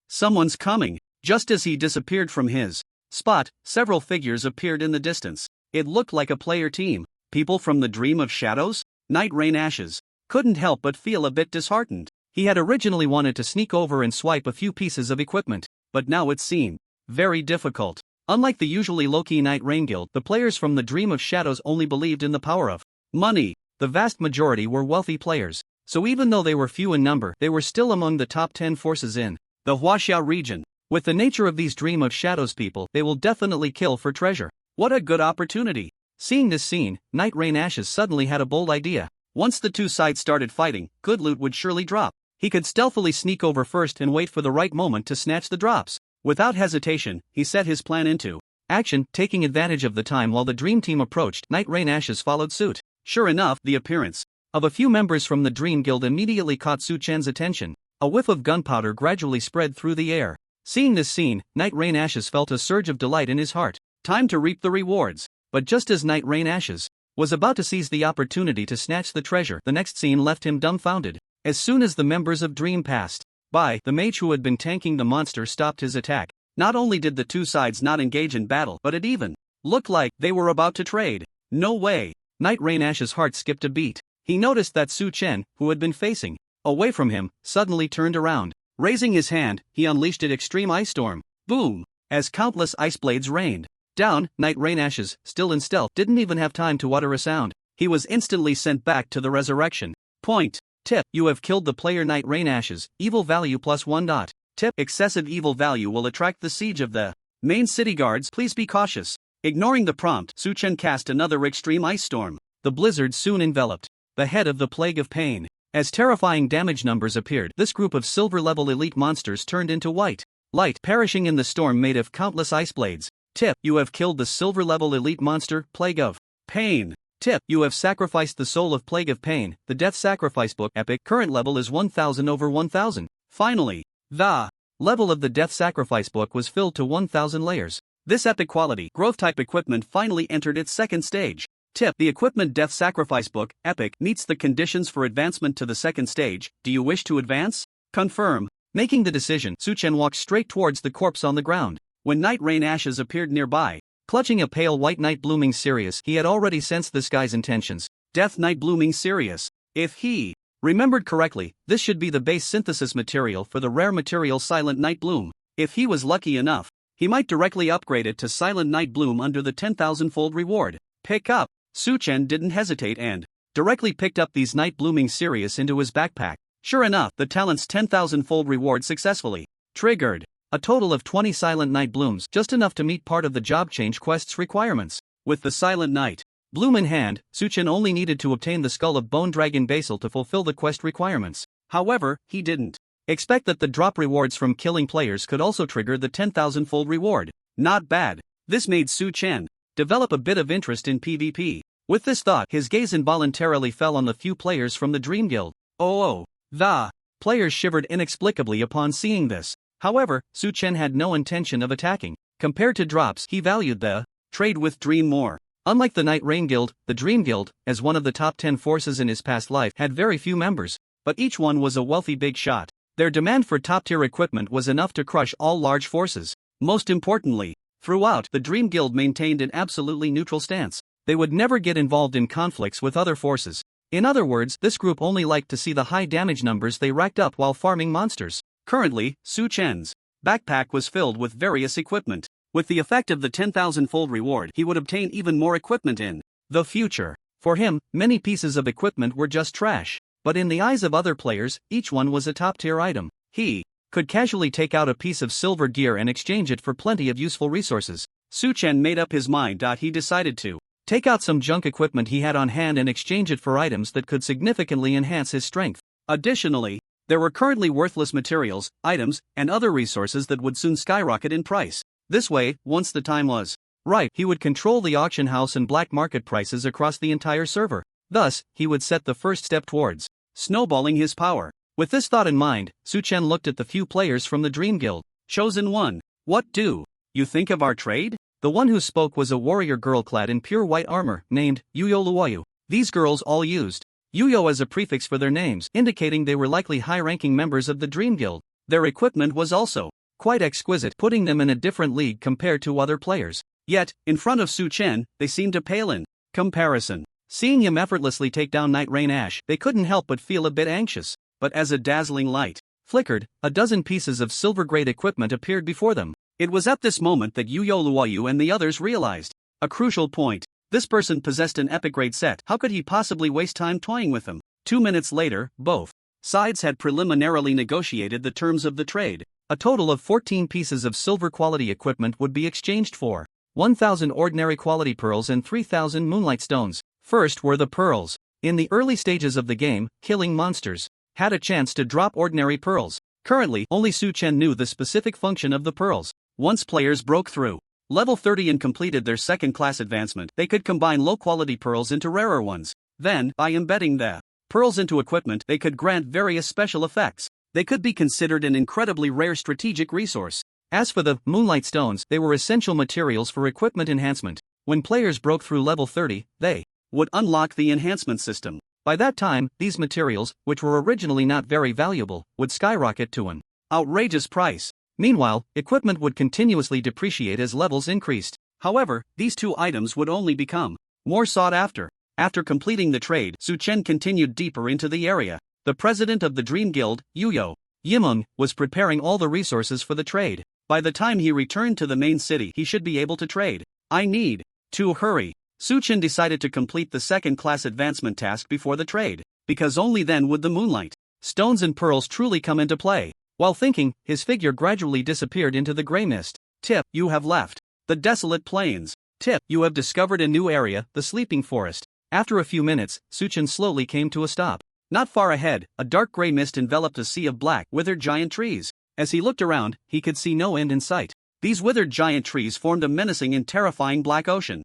Someone's coming. Just as he disappeared from his spot, several figures appeared in the distance. It looked like a player team. People from the Dream of Shadows? Night Rain Ashes couldn't help but feel a bit disheartened. He had originally wanted to sneak over and swipe a few pieces of equipment, but now it seemed very difficult. Unlike the usually low-key Night Rain Guild, the players from the Dream of Shadows only believed in the power of money. The vast majority were wealthy players, so even though they were few in number, they were still among the top 10 forces in the Huaxia region. With the nature of these Dream of Shadows people, they will definitely kill for treasure. What a good opportunity. Seeing this scene, Night Rain Ashes suddenly had a bold idea. Once the two sides started fighting, good loot would surely drop. He could stealthily sneak over first and wait for the right moment to snatch the drops. Without hesitation, he set his plan into action, taking advantage of the time while the dream team approached. Night Rain Ashes followed suit. Sure enough, the appearance of a few members from the Dream Guild immediately caught Su Chen's attention. A whiff of gunpowder gradually spread through the air. Seeing this scene, Night Rain Ashes felt a surge of delight in his heart. Time to reap the rewards. But just as Night Rain Ashes was about to seize the opportunity to snatch the treasure, the next scene left him dumbfounded. As soon as the members of Dream passed by, the mage who had been tanking the monster stopped his attack. Not only did the two sides not engage in battle, but it even looked like they were about to trade. No way. Night Rain Ash's heart skipped a beat. He noticed that Su Chen, who had been facing away from him, suddenly turned around. Raising his hand, he unleashed an extreme ice storm. Boom! As countless ice blades rained down, Night Rain Ashes, still in stealth, didn't even have time to utter a sound. He was instantly sent back to the resurrection point. Tip: you have killed the player Night Rain Ashes, evil value +1. Tip: excessive evil value will attract the siege of the main city guards, please be cautious. Ignoring the prompt, Su Chen cast another extreme ice storm. The blizzard soon enveloped the head of the Plague of Pain. As terrifying damage numbers appeared, this group of silver-level elite monsters turned into white light, perishing in the storm made of countless ice blades. Tip: you have killed the silver-level elite monster, Plague of Pain. Tip: you have sacrificed the soul of Plague of Pain. The Death Sacrifice Book Epic current level is 1000/1000. Finally, the level of the Death Sacrifice Book was filled to 1000 layers. This epic quality growth type equipment finally entered its second stage. Tip: the equipment Death Sacrifice Book Epic meets the conditions for advancement to the second stage. Do you wish to advance? Confirm. Making the decision, Su Chen walked straight towards the corpse on the ground. When Night Rain Ashes appeared nearby, clutching a pale white Night Blooming Sirius, he had already sensed this guy's intentions. Death Night Blooming Sirius. If he remembered correctly, this should be the base synthesis material for the rare material Silent Night Bloom. If he was lucky enough, he might directly upgrade it to Silent Night Bloom under the 10,000-fold reward. Pick up. Su Chen didn't hesitate and directly picked up these Night Blooming Sirius into his backpack. Sure enough, the talent's 10,000-fold reward successfully triggered. A total of 20 Silent Night Blooms, just enough to meet part of the job change quest's requirements. With the Silent Night Bloom in hand, Su Chen only needed to obtain the skull of Bone Dragon Basil to fulfill the quest requirements. However, he didn't expect that the drop rewards from killing players could also trigger the 10,000-fold reward. Not bad. This made Su Chen develop a bit of interest in PvP. With this thought, his gaze involuntarily fell on the few players from the Dream Guild. Oh, the players shivered inexplicably upon seeing this. However, Su Chen had no intention of attacking. Compared to drops, he valued the trade with Dream more. Unlike the Night Rain Guild, the Dream Guild, as one of the top 10 forces in his past life, had very few members, but each one was a wealthy big shot. Their demand for top-tier equipment was enough to crush all large forces. Most importantly, throughout, the Dream Guild maintained an absolutely neutral stance. They would never get involved in conflicts with other forces. In other words, this group only liked to see the high damage numbers they racked up while farming monsters. Currently, Su Chen's backpack was filled with various equipment. With the effect of the 10,000-fold reward, he would obtain even more equipment in the future. For him, many pieces of equipment were just trash. But in the eyes of other players, each one was a top-tier item. He could casually take out a piece of silver gear and exchange it for plenty of useful resources. Su Chen made up his mind. He decided to take out some junk equipment he had on hand and exchange it for items that could significantly enhance his strength. Additionally, there were currently worthless materials, items, and other resources that would soon skyrocket in price. This way, once the time was right, he would control the auction house and black market prices across the entire server. Thus, he would set the first step towards snowballing his power. With this thought in mind, Su Chen looked at the few players from the Dream Guild. Chosen one. What do you think of our trade? The one who spoke was a warrior girl clad in pure white armor, named Yuyo Luoyu. These girls all used Yuyo as a prefix for their names, indicating they were likely high-ranking members of the Dream Guild. Their equipment was also quite exquisite, putting them in a different league compared to other players. Yet, in front of Su Chen, they seemed to pale in comparison. Seeing him effortlessly take down Night Rain Ash, they couldn't help but feel a bit anxious. But as a dazzling light flickered, a dozen pieces of silver-grade equipment appeared before them. It was at this moment that Yuyo Luoyu and the others realized a crucial point. This person possessed an epic-grade set. How could he possibly waste time toying with them? 2 minutes later, both sides had preliminarily negotiated the terms of the trade. A total of 14 pieces of silver-quality equipment would be exchanged for 1,000 ordinary quality pearls and 3,000 moonlight stones. First were the pearls. In the early stages of the game, killing monsters had a chance to drop ordinary pearls. Currently, only Su Chen knew the specific function of the pearls. Once players broke through level 30 and completed their second class advancement, they could combine low-quality pearls into rarer ones. Then, by embedding the pearls into equipment, they could grant various special effects. They could be considered an incredibly rare strategic resource. As for the moonlight stones, they were essential materials for equipment enhancement. When players broke through level 30, they would unlock the enhancement system. By that time, these materials, which were originally not very valuable, would skyrocket to an outrageous price. Meanwhile, equipment would continuously depreciate as levels increased. However, these two items would only become more sought after. After completing the trade, Su Chen continued deeper into the area. The president of the Dream Guild, Yuyo Yimeng, was preparing all the resources for the trade. By the time he returned to the main city, he should be able to trade. I need to hurry. Su Chen decided to complete the second-class advancement task before the trade, because only then would the moonlight stones and pearls truly come into play. While thinking, his figure gradually disappeared into the gray mist. Tip: you have left the desolate plains. Tip: you have discovered a new area, the sleeping forest. After a few minutes, Su Chen slowly came to a stop. Not far ahead, a dark gray mist enveloped a sea of black, withered giant trees. As he looked around, he could see no end in sight. These withered giant trees formed a menacing and terrifying black ocean.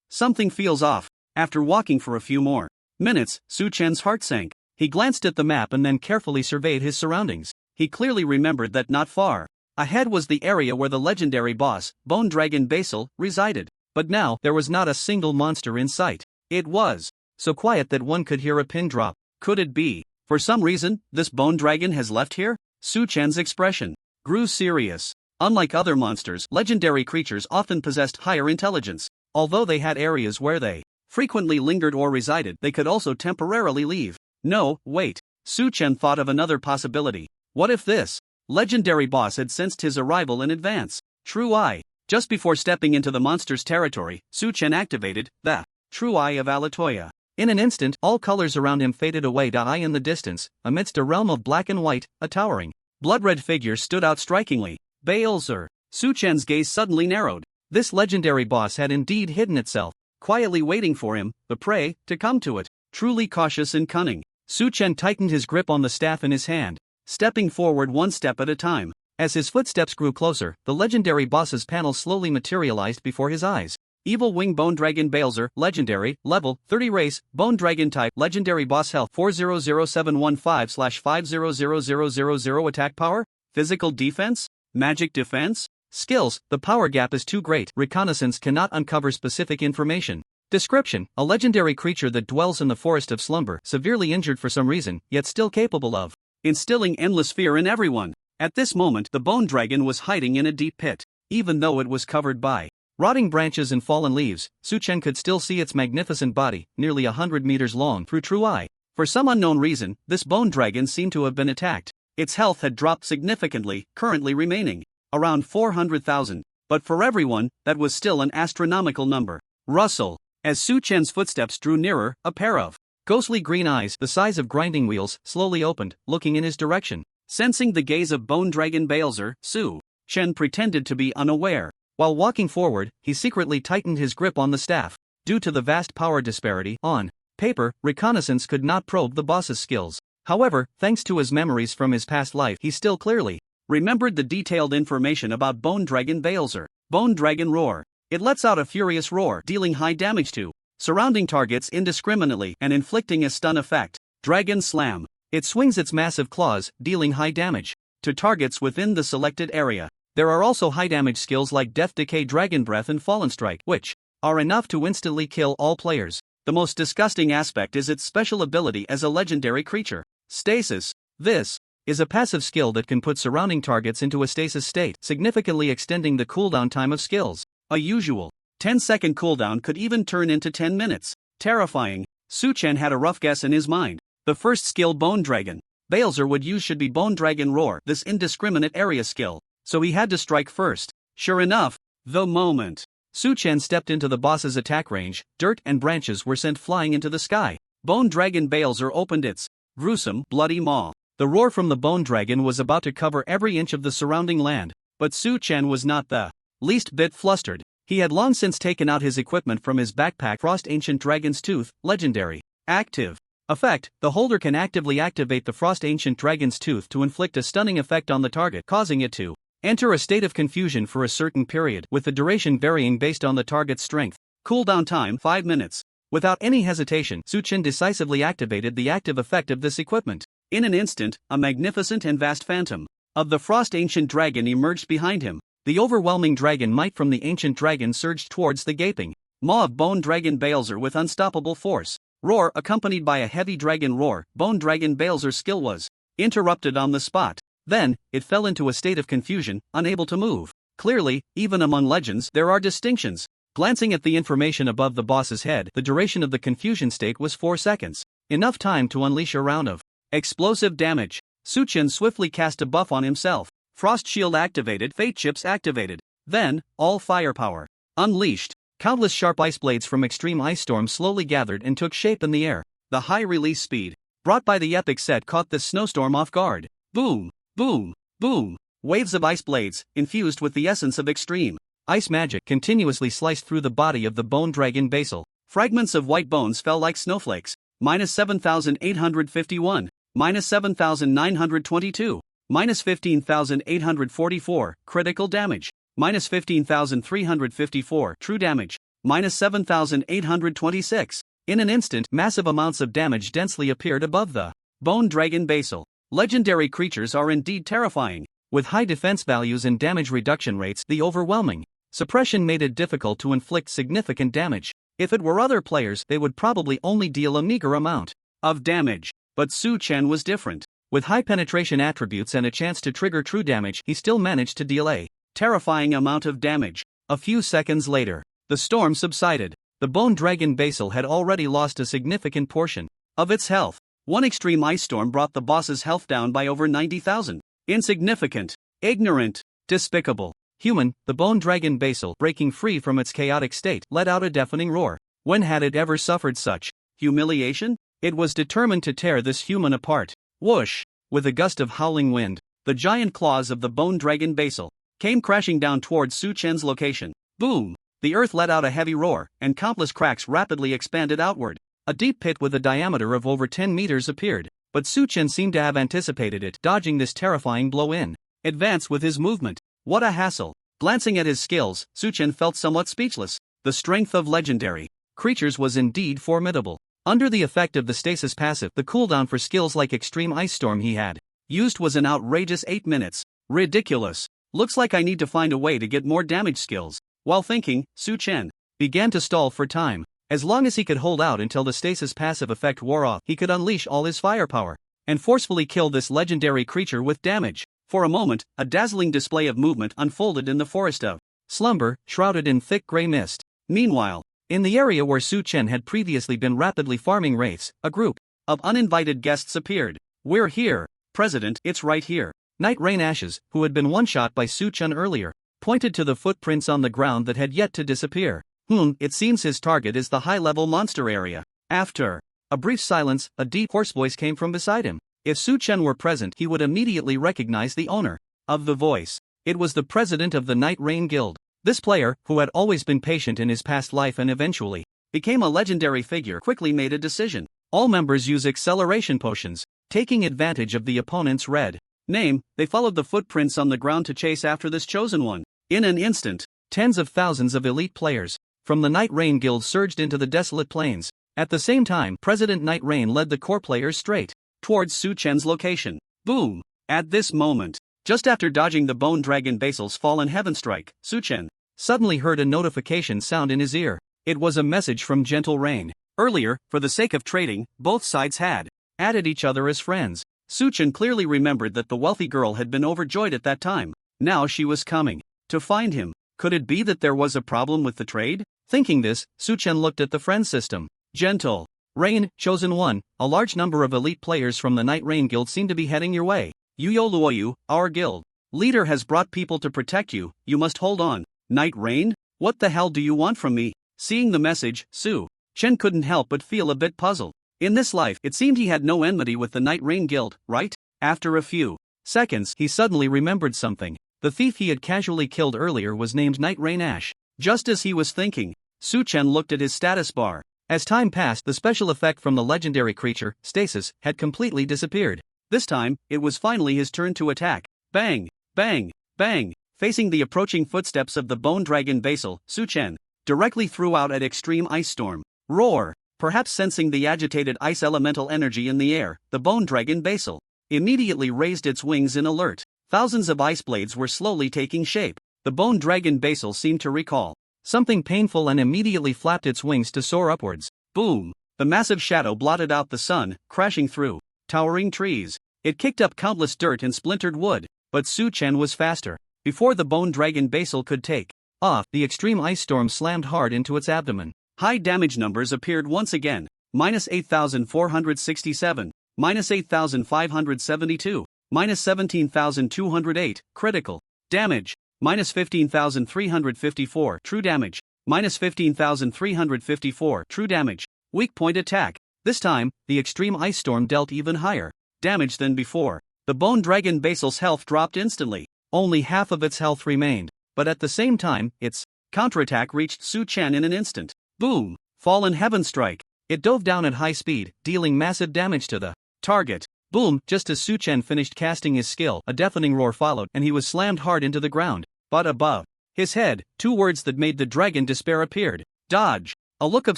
Something feels off. After walking for a few more minutes, Su Chen's heart sank. He glanced at the map and then carefully surveyed his surroundings. He clearly remembered that not far ahead was the area where the legendary boss, Bone Dragon Basil, resided. But now, there was not a single monster in sight. It was so quiet that one could hear a pin drop. Could it be, for some reason, this bone dragon has left here? Su Chen's expression grew serious. Unlike other monsters, legendary creatures often possessed higher intelligence. Although they had areas where they frequently lingered or resided, they could also temporarily leave. No, wait. Su Chen thought of another possibility. What if this legendary boss had sensed his arrival in advance? True Eye. Just before stepping into the monster's territory, Su Chen activated the True Eye of Alatoya. In an instant, all colors around him faded away. Eye in the distance, amidst a realm of black and white, a towering, blood-red figure stood out strikingly. Baelzer. Su Chen's gaze suddenly narrowed. This legendary boss had indeed hidden itself, quietly waiting for him, the prey, to come to it. Truly cautious and cunning, Su Chen tightened his grip on the staff in his hand, stepping forward one step at a time. As his footsteps grew closer, the legendary boss's panel slowly materialized before his eyes. Evil Wing Bone Dragon Baelzer, Legendary, Level 30 Race, Bone Dragon Type, Legendary Boss Health 400715/500000 Attack Power, Physical Defense, Magic Defense. Skills: the power gap is too great. Reconnaissance cannot uncover specific information. Description: a legendary creature that dwells in the forest of slumber, severely injured for some reason, yet still capable of instilling endless fear in everyone. At this moment, the bone dragon was hiding in a deep pit. Even though it was covered by rotting branches and fallen leaves, Su Chen could still see its magnificent body, nearly 100 meters long, through True Eye. For some unknown reason, this bone dragon seemed to have been attacked. Its health had dropped significantly, currently remaining around 400,000. But for everyone, that was still an astronomical number. Rustle. As Su Chen's footsteps drew nearer, a pair of ghostly green eyes, the size of grinding wheels, slowly opened, looking in his direction. Sensing the gaze of Bone Dragon Baelzer, Su Chen pretended to be unaware. While walking forward, he secretly tightened his grip on the staff. Due to the vast power disparity, on paper, reconnaissance could not probe the boss's skills. However, thanks to his memories from his past life, he still clearly remembered the detailed information about Bone Dragon Baelzer. Bone Dragon Roar. It lets out a furious roar, dealing high damage to surrounding targets indiscriminately and inflicting a stun effect. Dragon Slam. It swings its massive claws, dealing high damage to targets within the selected area. There are also high damage skills like Death Decay, Dragon Breath and Fallen Strike, which are enough to instantly kill all players. The most disgusting aspect is its special ability as a legendary creature. Stasis. This is a passive skill that can put surrounding targets into a stasis state, significantly extending the cooldown time of skills. A usual 10-second cooldown could even turn into 10 minutes. Terrifying. Su Chen had a rough guess in his mind. The first skill Bone Dragon Baelzer would use should be Bone Dragon Roar, this indiscriminate area skill. So he had to strike first. Sure enough, the moment Su Chen stepped into the boss's attack range, dirt and branches were sent flying into the sky. Bone Dragon Baelzer opened its gruesome, bloody maw. The roar from the bone dragon was about to cover every inch of the surrounding land. But Su Chen was not the least bit flustered. He had long since taken out his equipment from his backpack. Frost Ancient Dragon's Tooth, Legendary. Active. Effect: the holder can actively activate the Frost Ancient Dragon's Tooth to inflict a stunning effect on the target, causing it to Enter a state of confusion for a certain period, with the duration varying based on the target's strength. Cooldown time 5 minutes. Without any hesitation, Su-Chen decisively activated the active effect of this equipment. In an instant, a magnificent and vast phantom of the Frost Ancient Dragon emerged behind him. The overwhelming dragon might from the ancient dragon surged towards the gaping maw of Bone Dragon Balzer with unstoppable force. Roar accompanied by a heavy dragon roar. Bone Dragon Balzer's skill was interrupted on the spot. Then, it fell into a state of confusion, unable to move. Clearly, even among legends, there are distinctions. Glancing at the information above the boss's head, the duration of the confusion state was 4 seconds. Enough time to unleash a round of explosive damage. Su-Chen swiftly cast a buff on himself. Frost Shield activated, Fate Chips activated. Then, all firepower unleashed. Countless sharp ice blades from Extreme Ice Storm slowly gathered and took shape in the air. The high release speed brought by the epic set caught this snowstorm off guard. Boom, boom, boom. Waves of ice blades, infused with the essence of extreme ice magic, continuously sliced through the body of the Bone Dragon Basal. Fragments of white bones fell like snowflakes. Minus 7,851. Minus 7,922. Minus 15,844. Critical damage. Minus 15,354. True damage. Minus 7,826. In an instant, massive amounts of damage densely appeared above the Bone Dragon Basal. Legendary creatures are indeed terrifying. With high defense values and damage reduction rates, the overwhelming suppression made it difficult to inflict significant damage. If it were other players, they would probably only deal a meager amount of damage. But Su-Chen was different. With high penetration attributes and a chance to trigger true damage, he still managed to deal a terrifying amount of damage. A few seconds later, the storm subsided. The Bone Dragon Basal had already lost a significant portion of its health. One extreme ice storm brought the boss's health down by over 90,000. Insignificant, ignorant, despicable. Human, the Bone Dragon Basal, breaking free from its chaotic state, let out a deafening roar. When had it ever suffered such humiliation? It was determined to tear this human apart. Whoosh! With a gust of howling wind, the giant claws of the Bone Dragon Basal came crashing down towards Su-Chen's location. Boom! The earth let out a heavy roar, and countless cracks rapidly expanded outward. A deep pit with a diameter of over 10 meters appeared, but Su-Chen seemed to have anticipated it, dodging this terrifying blow in advance with his movement. What a hassle! Glancing at his skills, Su-Chen felt somewhat speechless. The strength of legendary creatures was indeed formidable. Under the effect of the stasis passive, the cooldown for skills like Extreme Ice Storm he had used was an outrageous 8 minutes. Ridiculous. Looks like I need to find a way to get more damage skills. While thinking, Su-Chen began to stall for time. As long as he could hold out until the stasis passive effect wore off, he could unleash all his firepower and forcefully kill this legendary creature with damage. For a moment, a dazzling display of movement unfolded in the forest of slumber, shrouded in thick gray mist. Meanwhile, in the area where Su-Chen had previously been rapidly farming wraiths, a group of uninvited guests appeared. We're here, President, it's right here. Night Rain Ashes, who had been one-shot by Su-Chen earlier, pointed to the footprints on the ground that had yet to disappear. It seems his target is the high-level monster area. After a brief silence, a deep hoarse voice came from beside him. If Su-Chen were present, he would immediately recognize the owner of the voice. It was the president of the Night Rain Guild. This player, who had always been patient in his past life and eventually became a legendary figure, quickly made a decision. All members use acceleration potions. Taking advantage of the opponent's red name, they followed the footprints on the ground to chase after this chosen one. In an instant, tens of thousands of elite players from the Night Rain Guild surged into the desolate plains. At the same time, President Night Rain led the core players straight towards Su-Chen's location. Boom! At this moment, just after dodging the Bone Dragon Basal's fallen heaven strike, Su-Chen suddenly heard a notification sound in his ear. It was a message from Gentle Rain. Earlier, for the sake of trading, both sides had added each other as friends. Su-Chen clearly remembered that the wealthy girl had been overjoyed at that time. Now she was coming to find him. Could it be that there was a problem with the trade? Thinking this, Su-Chen looked at the friend system. Gentle Rain, Chosen One, a large number of elite players from the Night Rain Guild seem to be heading your way. Yuyo Luoyu, our guild leader has brought people to protect you, you must hold on. Night Rain? What the hell do you want from me? Seeing the message, Su-Chen couldn't help but feel a bit puzzled. In this life, it seemed he had no enmity with the Night Rain Guild, right? After a few seconds, he suddenly remembered something. The thief he had casually killed earlier was named Night Rain Ash. Just as he was thinking, Su-Chen looked at his status bar. As time passed, the special effect from the legendary creature, Stasis, had completely disappeared. This time, it was finally his turn to attack. Bang! Bang! Bang! Facing the approaching footsteps of the bone dragon Basil, Su-chen directly threw out an extreme ice storm. Roar! Perhaps sensing the agitated ice elemental energy in the air, the bone dragon Basil immediately raised its wings in alert. Thousands of ice blades were slowly taking shape. The bone dragon Basil seemed to recall something painful and immediately flapped its wings to soar upwards. Boom! The massive shadow blotted out the sun, crashing through towering trees. It kicked up countless dirt and splintered wood, but Su-chen was faster. Before the bone dragon Basil could take off, the extreme ice storm slammed hard into its abdomen. High damage numbers appeared once again. -8,467, -8,572, -17,208, critical damage, -15,354, true damage, -15,354, true damage, weak point attack. This time, the extreme ice storm dealt even higher damage than before. The bone dragon Basil's health dropped instantly. Only half of its health remained, but at the same time, its counterattack reached Su-chen in an instant. Boom! Fallen heaven strike. It dove down at high speed, dealing massive damage to the target. Boom! Just as Su-chen finished casting his skill, a deafening roar followed and he was slammed hard into the ground. But above his head, two words that made the dragon despair appeared. Dodge! A look of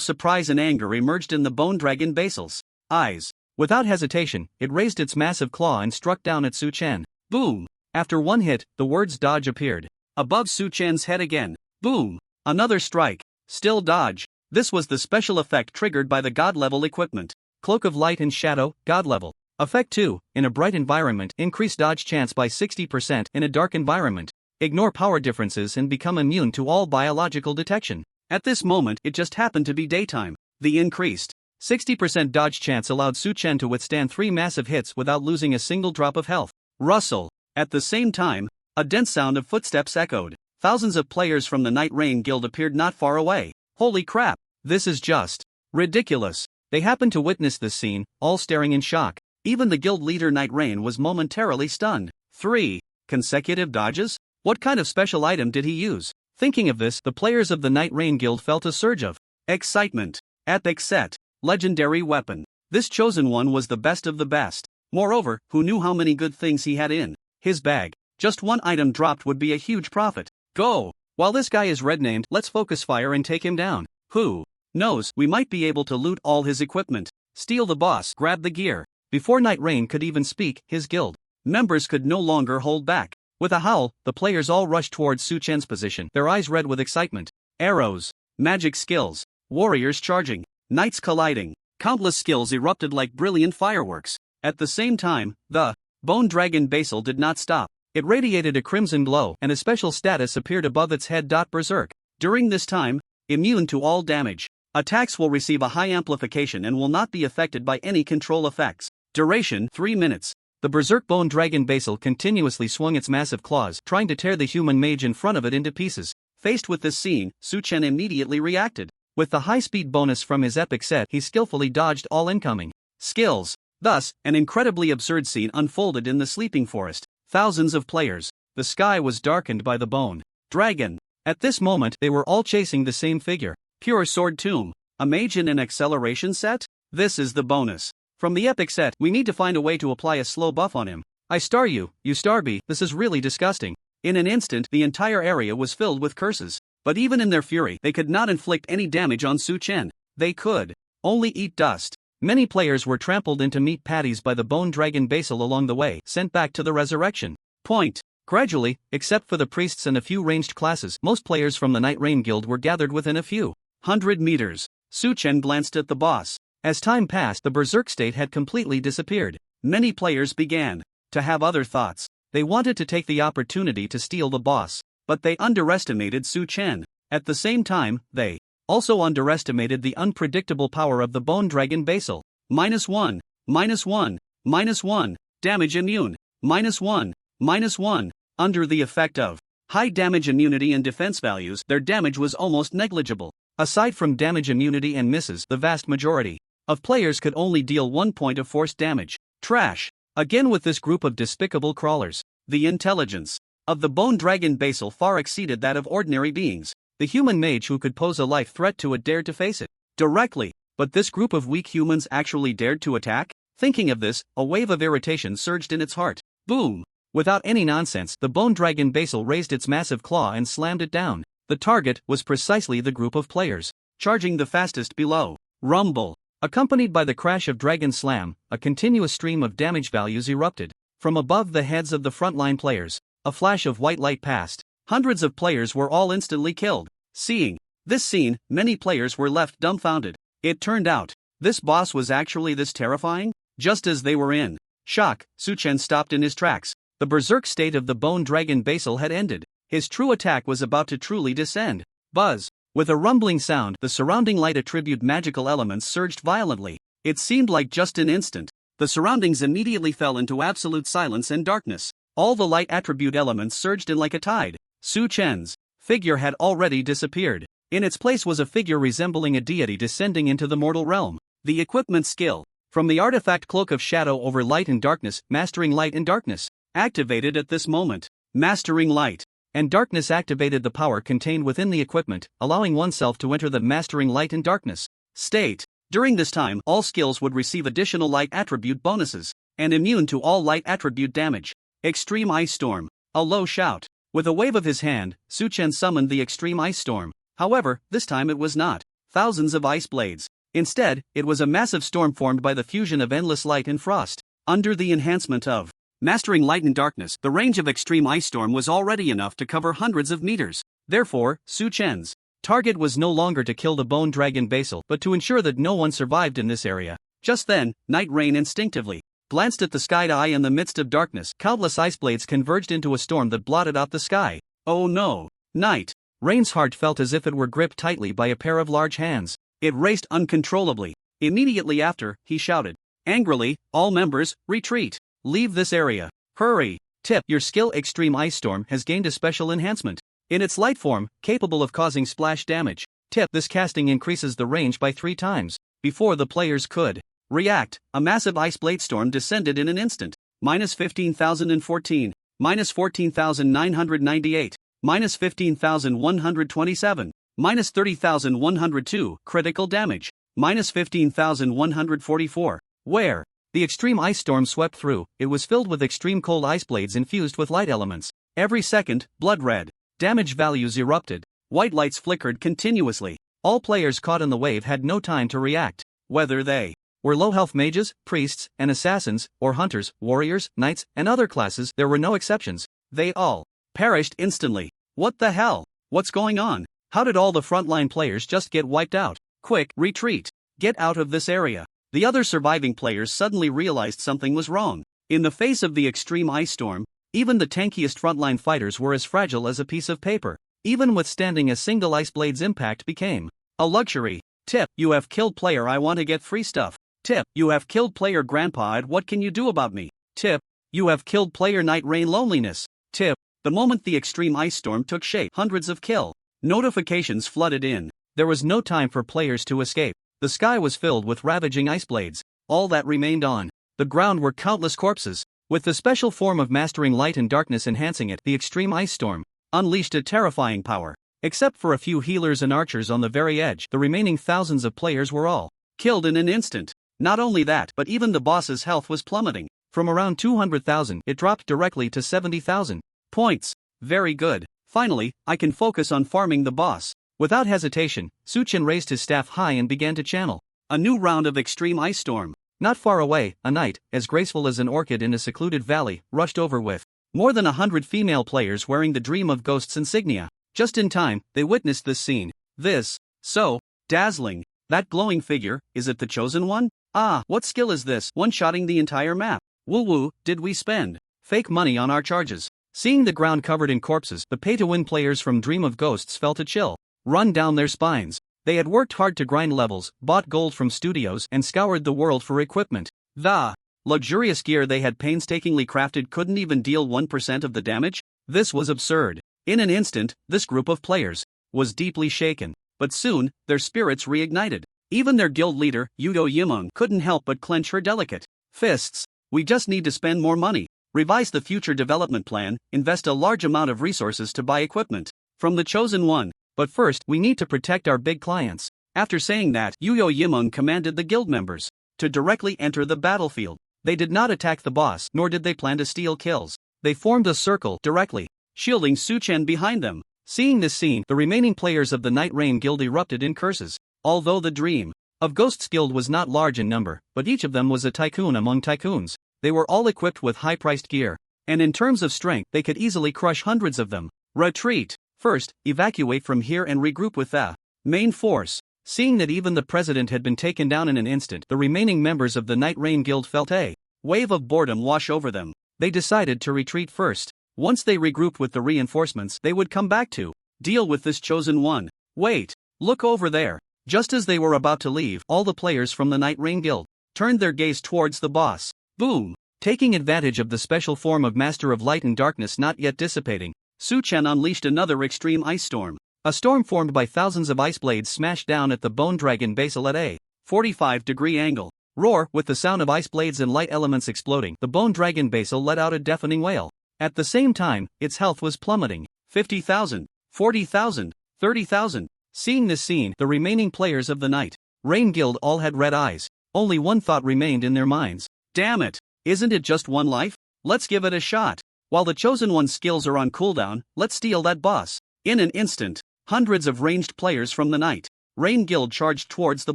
surprise and anger emerged in the bone dragon Basil's eyes. Without hesitation, it raised its massive claw and struck down at Su-chen. Boom! After one hit, the words dodge appeared above Su-chen's head again. Boom! Another strike. Still dodge. This was the special effect triggered by the god-level equipment. Cloak of Light and Shadow, god level. Effect 2, in a bright environment, increase dodge chance by 60% in a dark environment. Ignore power differences and become immune to all biological detection. At this moment, it just happened to be daytime. The increased 60% dodge chance allowed Su-chen to withstand 3 massive hits without losing a single drop of health. Rustle. At the same time, a dense sound of footsteps echoed. Thousands of players from the Night Rain Guild appeared not far away. Holy crap! This is just ridiculous. They happened to witness this scene, all staring in shock. Even the guild leader Night Rain was momentarily stunned. 3 consecutive dodges? What kind of special item did he use? Thinking of this, the players of the Night Rain Guild felt a surge of excitement. Epic set. Legendary weapon. This chosen one was the best of the best. Moreover, who knew how many good things he had in his bag? Just one item dropped would be a huge profit. Go! While this guy is red named, let's focus fire and take him down. Who knows, we might be able to loot all his equipment. Steal the boss, grab the gear. Before Night Rain could even speak, his guild members could no longer hold back. With a howl, the players all rushed towards Su-chen's position, their eyes red with excitement. Arrows, magic skills, warriors charging, knights colliding, countless skills erupted like brilliant fireworks. At the same time, the bone dragon Basil did not stop. It radiated a crimson glow, and a special status appeared above its head. Berserk. During this time, immune to all damage. Attacks will receive a high amplification and will not be affected by any control effects. Duration 3 minutes. The Berserk Bone Dragon Basil continuously swung its massive claws, trying to tear the human mage in front of it into pieces. Faced with this scene, Su-chen immediately reacted. With the high-speed bonus from his epic set, he skillfully dodged all incoming skills. Thus, an incredibly absurd scene unfolded in the sleeping forest. Thousands of players. The sky was darkened by the bone dragon. At this moment, they were all chasing the same figure. Pure Sword Tomb. A mage in an acceleration set? This is the bonus. From the epic set, we need to find a way to apply a slow buff on him. I star you, you star B. This is really disgusting. In an instant, the entire area was filled with curses. But even in their fury, they could not inflict any damage on Su-chen. They could only eat dust. Many players were trampled into meat patties by the bone dragon Basil along the way, sent back to the resurrection point. Gradually, except for the priests and a few ranged classes, most players from the Night Rain Guild were gathered within a few 100 meters. Su-chen glanced at the boss. As time passed, the berserk state had completely disappeared. Many players began to have other thoughts. They wanted to take the opportunity to steal the boss, but they underestimated Su-chen. At the same time, they also underestimated the unpredictable power of the bone dragon Basil. -1, -1, -1, damage immune, -1, -1. Under the effect of high damage immunity and defense values, their damage was almost negligible. Aside from damage immunity and misses, the vast majority of players could only deal 1 point of force damage. Trash. Again with this group of despicable crawlers. The intelligence of the bone dragon Basil far exceeded that of ordinary beings. The human mage who could pose a life threat to it dared to face it directly, but this group of weak humans actually dared to attack? Thinking of this, a wave of irritation surged in its heart. Boom! Without any nonsense, the bone dragon Basil raised its massive claw and slammed it down. The target was precisely the group of players charging the fastest below. Rumble. Accompanied by the crash of Dragon Slam, a continuous stream of damage values erupted. From above the heads of the frontline players, a flash of white light passed. Hundreds of players were all instantly killed. Seeing this scene, many players were left dumbfounded. It turned out, this boss was actually this terrifying? Just as they were in shock, Suchen stopped in his tracks. The berserk state of the bone dragon Basil had ended. His true attack was about to truly descend. Buzz. With a rumbling sound, the surrounding light attribute magical elements surged violently. It seemed like just an instant. The surroundings immediately fell into absolute silence and darkness. All the light attribute elements surged in like a tide. Su Chen's figure had already disappeared. In its place was a figure resembling a deity descending into the mortal realm. The equipment skill. From the artifact Cloak of Shadow over Light and Darkness, Mastering Light and Darkness. Activated at this moment. Mastering Light and Darkness activated the power contained within the equipment, allowing oneself to enter the Mastering Light and Darkness state. During this time, all skills would receive additional light attribute bonuses, and immune to all light attribute damage. Extreme Ice Storm. A low shout. With a wave of his hand, Su Chen summoned the Extreme Ice Storm. However, this time it was not thousands of ice blades. Instead, it was a massive storm formed by the fusion of endless light and frost. Under the enhancement of Mastering Light and Darkness, the range of Extreme Ice Storm was already enough to cover hundreds of meters. Therefore, Su Chen's target was no longer to kill the bone dragon Basil, but to ensure that no one survived in this area. Just then, Night Rain instinctively glanced at the sky eye. In the midst of darkness, countless ice blades converged into a storm that blotted out the sky. Oh no! Night Rain's heart felt as if it were gripped tightly by a pair of large hands. It raced uncontrollably. Immediately after, he shouted angrily, "All members, retreat! Leave this area! Hurry!" Tip: your skill Extreme Ice Storm has gained a special enhancement. In its light form, capable of causing splash damage. Tip: this casting increases the range by 3 times. Before the players could react, a massive ice blade storm descended in an instant. Minus 15,014, minus 14,998, minus 15,127, minus 30,102, critical damage, minus 15,144. Where the extreme ice storm swept through, it was filled with extreme cold ice blades infused with light elements. Every second, blood red damage values erupted. White lights flickered continuously. All players caught in the wave had no time to react. Whether they were low-health mages, priests, and assassins, or hunters, warriors, knights, and other classes, there were no exceptions. They all perished instantly. What the hell? What's going on? How did all the frontline players just get wiped out? Quick, retreat. Get out of this area. The other surviving players suddenly realized something was wrong. In the face of the extreme ice storm, even the tankiest frontline fighters were as fragile as a piece of paper. Even withstanding a single ice blade's impact became a luxury. Tip: you have killed player. I want to get free stuff. Tip: you have killed player Grandpa. Ed, what can you do about me? Tip: you have killed player Night Rain Loneliness. Tip: the moment the extreme ice storm took shape, hundreds of kill notifications flooded in. There was no time for players to escape. The sky was filled with ravaging ice blades. All that remained on the ground were countless corpses. With the special form of Mastering Light and Darkness enhancing it, the extreme ice storm unleashed a terrifying power. Except for a few healers and archers on the very edge, the remaining thousands of players were all killed in an instant. Not only that, but even the boss's health was plummeting. From around 200,000, it dropped directly to 70,000 points. Very good. Finally, I can focus on farming the boss. Without hesitation, Suchen raised his staff high and began to channel a new round of extreme ice storm. Not far away, a knight, as graceful as an orchid in a secluded valley, rushed over with more than 100 female players wearing the Dream of Ghosts insignia. Just in time, they witnessed this scene. This, so dazzling. That glowing figure, is it the chosen one? Ah, what skill is this? One-shotting the entire map. Woo-woo, did we spend fake money on our charges? Seeing the ground covered in corpses, the pay-to-win players from Dream of Ghosts felt a chill run down their spines. They had worked hard to grind levels, bought gold from studios, and scoured the world for equipment. The luxurious gear they had painstakingly crafted couldn't even deal 1% of the damage? This was absurd. In an instant, this group of players was deeply shaken. But soon, their spirits reignited. Even their guild leader, Yudo Yimeng, couldn't help but clench her delicate fists. We just need to spend more money. Revise the future development plan, invest a large amount of resources to buy equipment from the chosen one. But first, we need to protect our big clients. After saying that, Yudo Yimeng commanded the guild members to directly enter the battlefield. They did not attack the boss, nor did they plan to steal kills. They formed a circle directly, shielding Su-chen behind them. Seeing this scene, the remaining players of the Night Rain Guild erupted in curses. Although the Dream of Ghosts Guild was not large in number, but each of them was a tycoon among tycoons. They were all equipped with high-priced gear, and in terms of strength they could easily crush hundreds of them. Retreat. First, evacuate from here and regroup with the main force. Seeing that even the president had been taken down in an instant, the remaining members of the Night Rain Guild felt a wave of boredom wash over them. They decided to retreat first. Once they regrouped with the reinforcements, they would come back to deal with this chosen one. Wait, look over there. Just as they were about to leave, all the players from the Night Rain Guild turned their gaze towards the boss. Boom! Taking advantage of the special form of Master of Light and Darkness not yet dissipating, Su-chen unleashed another extreme ice storm. A storm formed by thousands of ice blades smashed down at the bone dragon basal at a 45-degree angle. Roar! With the sound of ice blades and light elements exploding, the bone dragon basal let out a deafening wail. At the same time, its health was plummeting. 50,000, 40,000, 30,000. Seeing this scene, the remaining players of the Night Rain Guild all had red eyes. Only one thought remained in their minds. Damn it! Isn't it just one life? Let's give it a shot. While the Chosen One's skills are on cooldown, let's steal that boss. In an instant, hundreds of ranged players from the Night Rain Guild charged towards the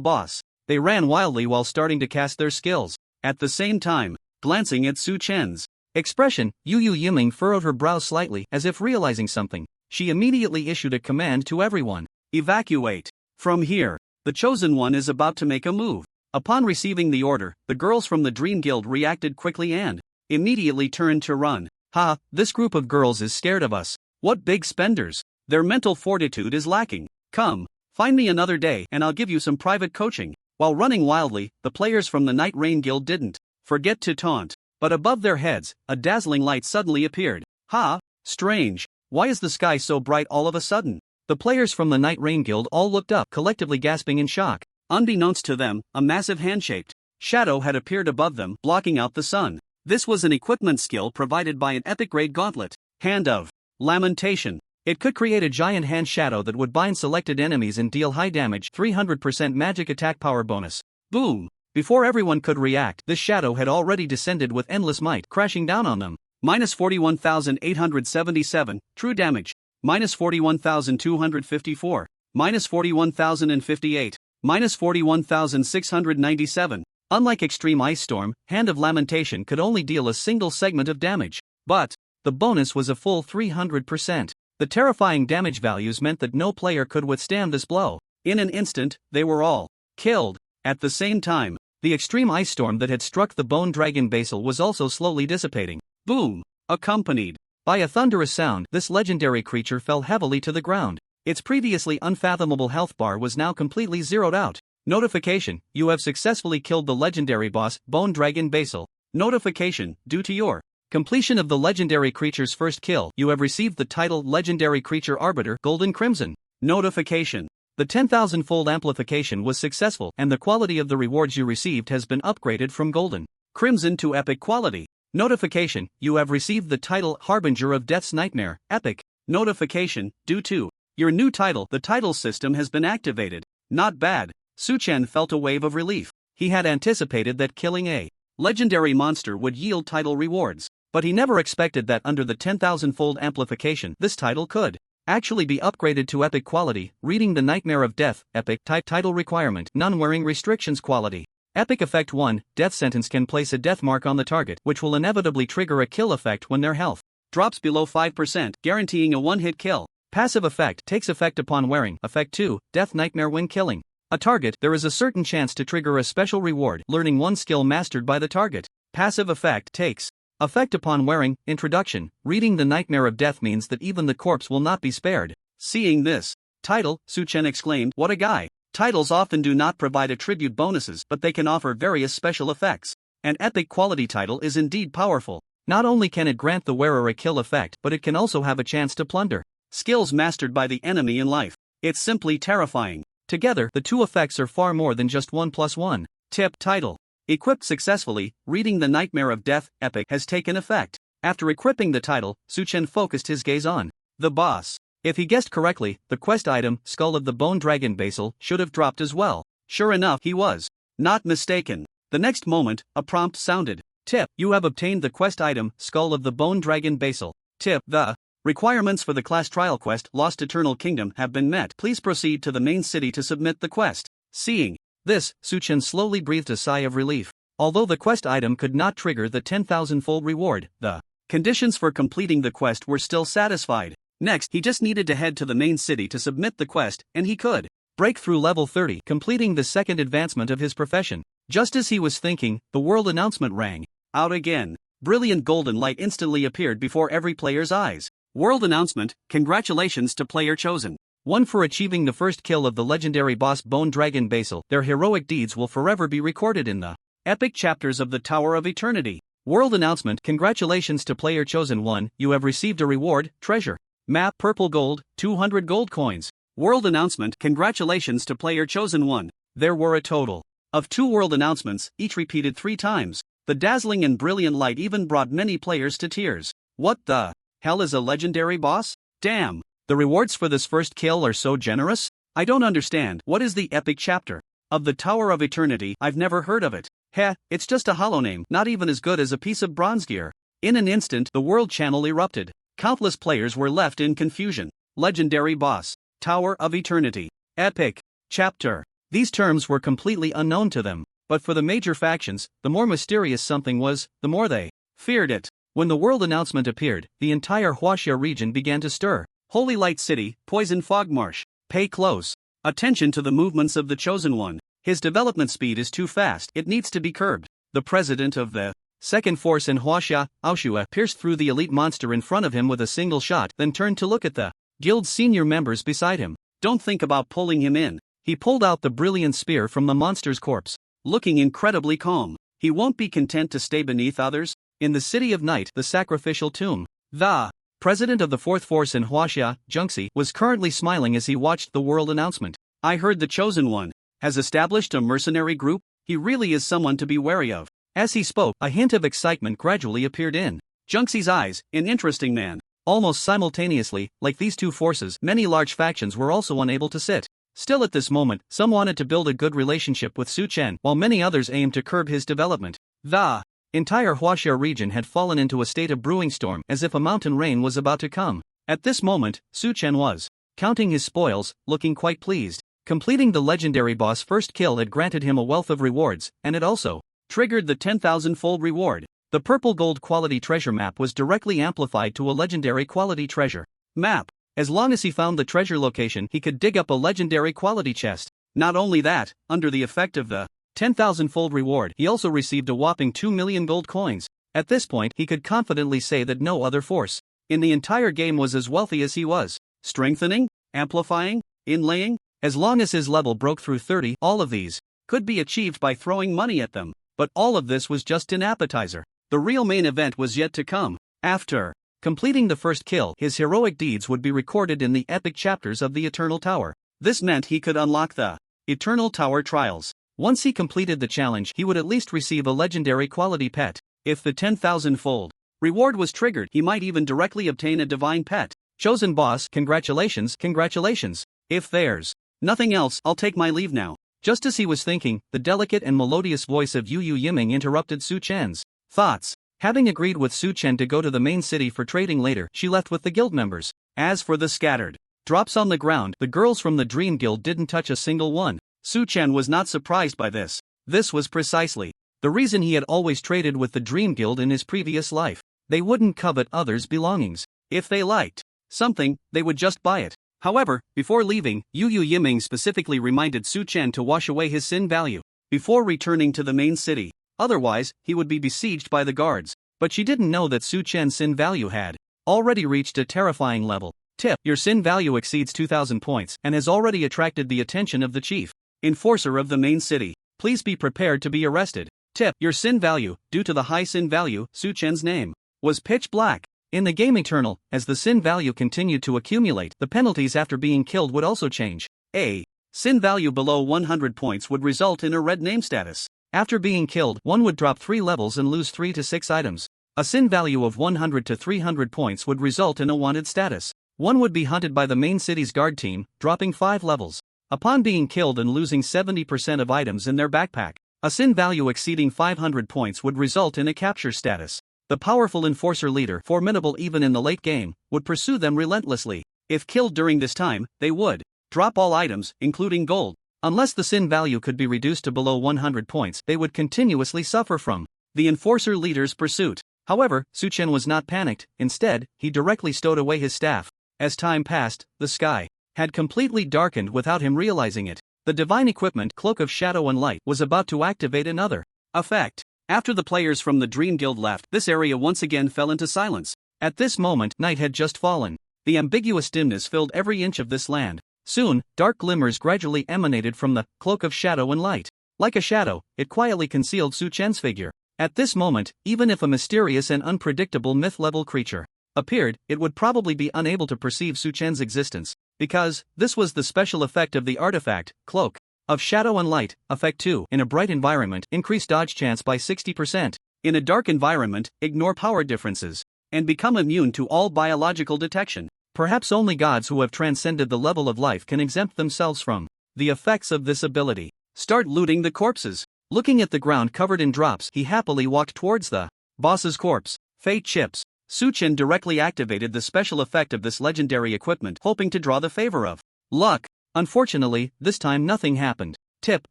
boss. They ran wildly while starting to cast their skills. At the same time, glancing at Su-chen's expression, Yu Yiming furrowed her brow slightly as if realizing something. She immediately issued a command to everyone. Evacuate. From here. The Chosen One is about to make a move. Upon receiving the order, the girls from the Dream Guild reacted quickly and immediately turned to run. Ha, this group of girls is scared of us. What big spenders. Their mental fortitude is lacking. Come, find me another day and I'll give you some private coaching. While running wildly, the players from the Night Rain Guild didn't forget to taunt. But above their heads, a dazzling light suddenly appeared. Ha, strange. Why is the sky so bright all of a sudden? The players from the Night Rain Guild all looked up, collectively gasping in shock. Unbeknownst to them, a massive hand-shaped shadow had appeared above them, blocking out the sun. This was an equipment skill provided by an epic-grade gauntlet, Hand of Lamentation. It could create a giant hand shadow that would bind selected enemies and deal high damage, 300% magic attack power bonus. Boom! Before everyone could react, this shadow had already descended with endless might, crashing down on them. Minus 41,877, true damage. Minus 41,254. Minus 41,058. Minus 41,697. Unlike Extreme Ice Storm, Hand of Lamentation could only deal a single segment of damage. But the bonus was a full 300%. The terrifying damage values meant that no player could withstand this blow. In an instant, they were all killed. At the same time, the extreme ice storm that had struck the bone dragon basal was also slowly dissipating. Boom! Accompanied by a thunderous sound, this legendary creature fell heavily to the ground. Its previously unfathomable health bar was now completely zeroed out. Notification: you have successfully killed the legendary boss, Bone Dragon Basal. Notification: due to your completion of the legendary creature's first kill, you have received the title Legendary Creature Arbiter, Golden Crimson. Notification: the 10,000-fold amplification was successful and the quality of the rewards you received has been upgraded from Golden Crimson to Epic quality. Notification: you have received the title Harbinger of Death's Nightmare, Epic. Notification: due to your new title, the title system has been activated. Not bad. Su-chen felt a wave of relief. He had anticipated that killing a legendary monster would yield title rewards, but he never expected that under the 10,000-fold amplification, this title could actually be upgraded to Epic quality. Reading the Nightmare of Death, Epic type title requirement, none wearing restrictions quality. Epic effect 1, death sentence can place a death mark on the target, which will inevitably trigger a kill effect when their health drops below 5%, guaranteeing a one-hit kill. Passive effect takes effect upon wearing. Effect 2, death nightmare when killing a target, there is a certain chance to trigger a special reward, learning one skill mastered by the target. Passive effect takes effect upon wearing. Introduction: reading the Nightmare of Death means that even the corpse will not be spared. Seeing this title, Su-chen exclaimed, "What a guy!" Titles often do not provide attribute bonuses, but they can offer various special effects. An epic quality title is indeed powerful. Not only can it grant the wearer a kill effect, but it can also have a chance to plunder skills mastered by the enemy in life. It's simply terrifying. Together, the two effects are far more than just 1+1. Tip: title equipped successfully. Reading the Nightmare of Death, Epic has taken effect. After equipping the title, Su-chen focused his gaze on the boss. If he guessed correctly, the quest item, Skull of the Bone Dragon Basal, should have dropped as well. Sure enough, he was not mistaken. The next moment, a prompt sounded. Tip: you have obtained the quest item, Skull of the Bone Dragon Basil. Tip: the requirements for the class trial quest, Lost Eternal Kingdom, have been met. Please proceed to the main city to submit the quest. Seeing this, Suchen slowly breathed a sigh of relief. Although the quest item could not trigger the 10,000-fold reward, the conditions for completing the quest were still satisfied. Next, he just needed to head to the main city to submit the quest, and he could break through level 30, completing the second advancement of his profession. Just as he was thinking, the world announcement rang out again. Brilliant golden light instantly appeared before every player's eyes. World announcement: congratulations to player chosen 1 for achieving the first kill of the legendary boss Bone Dragon Basil. Their heroic deeds will forever be recorded in the epic chapters of the Tower of Eternity. World announcement: congratulations to player chosen 1, you have received a reward, treasure map, purple gold, 200 gold coins. World announcement: congratulations to player chosen 1. There were a total of 2 world announcements, each repeated 3 times. The dazzling and brilliant light even brought many players to tears. What the hell is a legendary boss? Damn, the rewards for this first kill are so generous? I don't understand. What is the epic chapter of the Tower of Eternity? I've never heard of it. Heh, it's just a hollow name, not even as good as a piece of bronze gear. In an instant, the world channel erupted. Countless players were left in confusion. Legendary boss, Tower of Eternity, epic chapter. These terms were completely unknown to them, but for the major factions, the more mysterious something was, the more they feared it. When the world announcement appeared, the entire Huaxia region began to stir. Holy Light City, Poison Fog Marsh. Pay close attention to the movements of the Chosen One. His development speed is too fast, it needs to be curbed. The president of the second force in Huaxia, Aoshua, pierced through the elite monster in front of him with a single shot, then turned to look at the guild's senior members beside him. Don't think about pulling him in. He pulled out the brilliant spear from the monster's corpse. Looking incredibly calm, he won't be content to stay beneath others. In the City of Night, the sacrificial tomb, the president of the fourth force in Huaxia, Junxi, was currently smiling as he watched the world announcement. I heard the Chosen One has established a mercenary group. He really is someone to be wary of. As he spoke, a hint of excitement gradually appeared in Junxi's eyes. An interesting man. Almost simultaneously, like these two forces, many large factions were also unable to sit still at this moment. Some wanted to build a good relationship with Su Chen, while many others aimed to curb his development. The entire Huaxia region had fallen into a state of brewing storm, as if a mountain rain was about to come. At this moment, Su Chen was counting his spoils, looking quite pleased. Completing the legendary boss first kill had granted him a wealth of rewards, and it also triggered the 10,000-fold reward. The purple gold quality treasure map was directly amplified to a legendary quality treasure map. As long as he found the treasure location, he could dig up a legendary quality chest. Not only that, under the effect of the 10,000-fold reward, he also received a whopping 2 million gold coins. At this point, he could confidently say that no other force in the entire game was as wealthy as he was. Strengthening, amplifying, inlaying. As long as his level broke through 30, all of these could be achieved by throwing money at them. But all of this was just an appetizer. The real main event was yet to come. After completing the first kill, his heroic deeds would be recorded in the epic chapters of the Eternal Tower. This meant he could unlock the Eternal Tower Trials. Once he completed the challenge, he would at least receive a legendary quality pet. If the 10,000-fold reward was triggered, he might even directly obtain a divine pet. Chosen boss, congratulations, congratulations. If there's nothing else, I'll take my leave now. Just as he was thinking, the delicate and melodious voice of Yu Yiming interrupted Su Chen's thoughts. Having agreed with Su Chen to go to the main city for trading later, she left with the guild members. As for the scattered drops on the ground, the girls from the Dream Guild didn't touch a single one. Su Chen was not surprised by this. This was precisely the reason he had always traded with the Dream Guild in his previous life. They wouldn't covet others' belongings. If they liked something, they would just buy it. However, before leaving, Yu Yiming specifically reminded Su Chen to wash away his sin value before returning to the main city. Otherwise, he would be besieged by the guards. But she didn't know that Su Chen's sin value had already reached a terrifying level. Tip: your sin value exceeds 2,000 points and has already attracted the attention of the chief enforcer of the main city. Please be prepared to be arrested. Tip: your sin value, due to the high sin value, Su Chen's name was pitch black. In the game Eternal, as the sin value continued to accumulate, the penalties after being killed would also change. A sin value below 100 points would result in a red name status. After being killed, one would drop 3 levels and lose 3 to 6 items. A sin value of 100 to 300 points would result in a wanted status. One would be hunted by the main city's guard team, dropping 5 levels. Upon being killed and losing 70% of items in their backpack. A sin value exceeding 500 points would result in a capture status. The powerful enforcer leader, formidable even in the late game, would pursue them relentlessly. If killed during this time, they would drop all items, including gold. Unless the sin value could be reduced to below 100 points, they would continuously suffer from the enforcer leader's pursuit. However, Su-chen was not panicked. Instead, he directly stowed away his staff. As time passed, the sky had completely darkened without him realizing it. The divine equipment Cloak of Shadow and Light was about to activate another effect. After the players from the Dream Guild left, this area once again fell into silence. At this moment, night had just fallen. The ambiguous dimness filled every inch of this land. Soon, dark glimmers gradually emanated from the Cloak of Shadow and Light. Like a shadow, it quietly concealed Su-chen's figure. At this moment, even if a mysterious and unpredictable myth-level creature appeared, it would probably be unable to perceive Su-chen's existence, because this was the special effect of the artifact, Cloak of Shadow and Light. Effect 2. In a bright environment, increase dodge chance by 60%. In a dark environment, ignore power differences and become immune to all biological detection. Perhaps only gods who have transcended the level of life can exempt themselves from the effects of this ability. Start looting the corpses. Looking at the ground covered in drops, he happily walked towards the boss's corpse. Fate chips. Su-chen directly activated the special effect of this legendary equipment, hoping to draw the favor of luck. Unfortunately, this time nothing happened. Tip: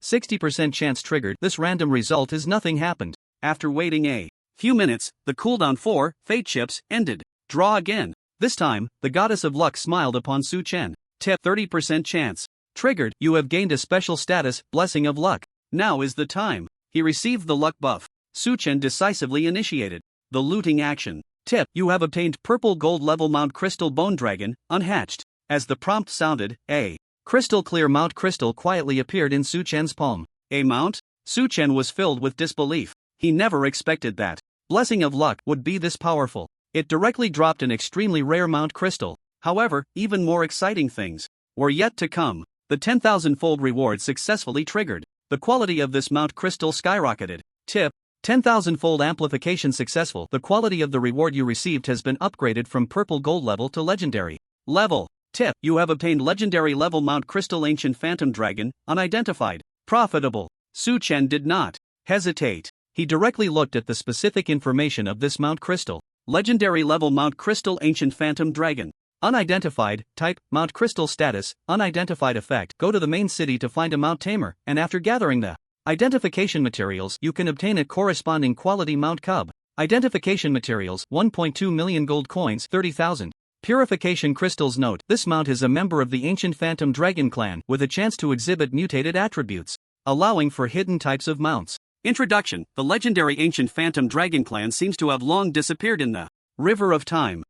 60% chance triggered. This random result is nothing happened. After waiting a few minutes, the cooldown for fate chips ended. Draw again. This time, the goddess of luck smiled upon Su-chen. Tip: 30% chance triggered. You have gained a special status, Blessing of Luck. Now is the time. He received the luck buff. Su-chen decisively initiated the looting action. Tip: you have obtained purple gold level Mount Crystal Bone Dragon, unhatched. As the prompt sounded, a crystal clear Mount Crystal quietly appeared in Su-chen's palm. A mount? Su-chen was filled with disbelief. He never expected that Blessing of Luck would be this powerful. It directly dropped an extremely rare Mount Crystal. However, even more exciting things were yet to come. The 10,000-fold reward successfully triggered. The quality of this Mount Crystal skyrocketed. Tip: 10,000-fold amplification successful. The quality of the reward you received has been upgraded from purple gold level to legendary level. Tip: you have obtained legendary level Mount Crystal Ancient Phantom Dragon, unidentified. Profitable. Su-chen did not hesitate. He directly looked at the specific information of this Mount Crystal. Legendary level Mount Crystal Ancient Phantom Dragon. Unidentified. Type: Mount Crystal. Status: unidentified. Effect: go to the main city to find a Mount Tamer, and after gathering the identification materials, you can obtain a corresponding quality Mount Cub. Identification materials: 1.2 million gold coins, 30,000. Purification crystals. Note: this mount is a member of the Ancient Phantom Dragon clan, with a chance to exhibit mutated attributes, allowing for hidden types of mounts. Introduction: the legendary Ancient Phantom Dragon clan seems to have long disappeared in the river of time.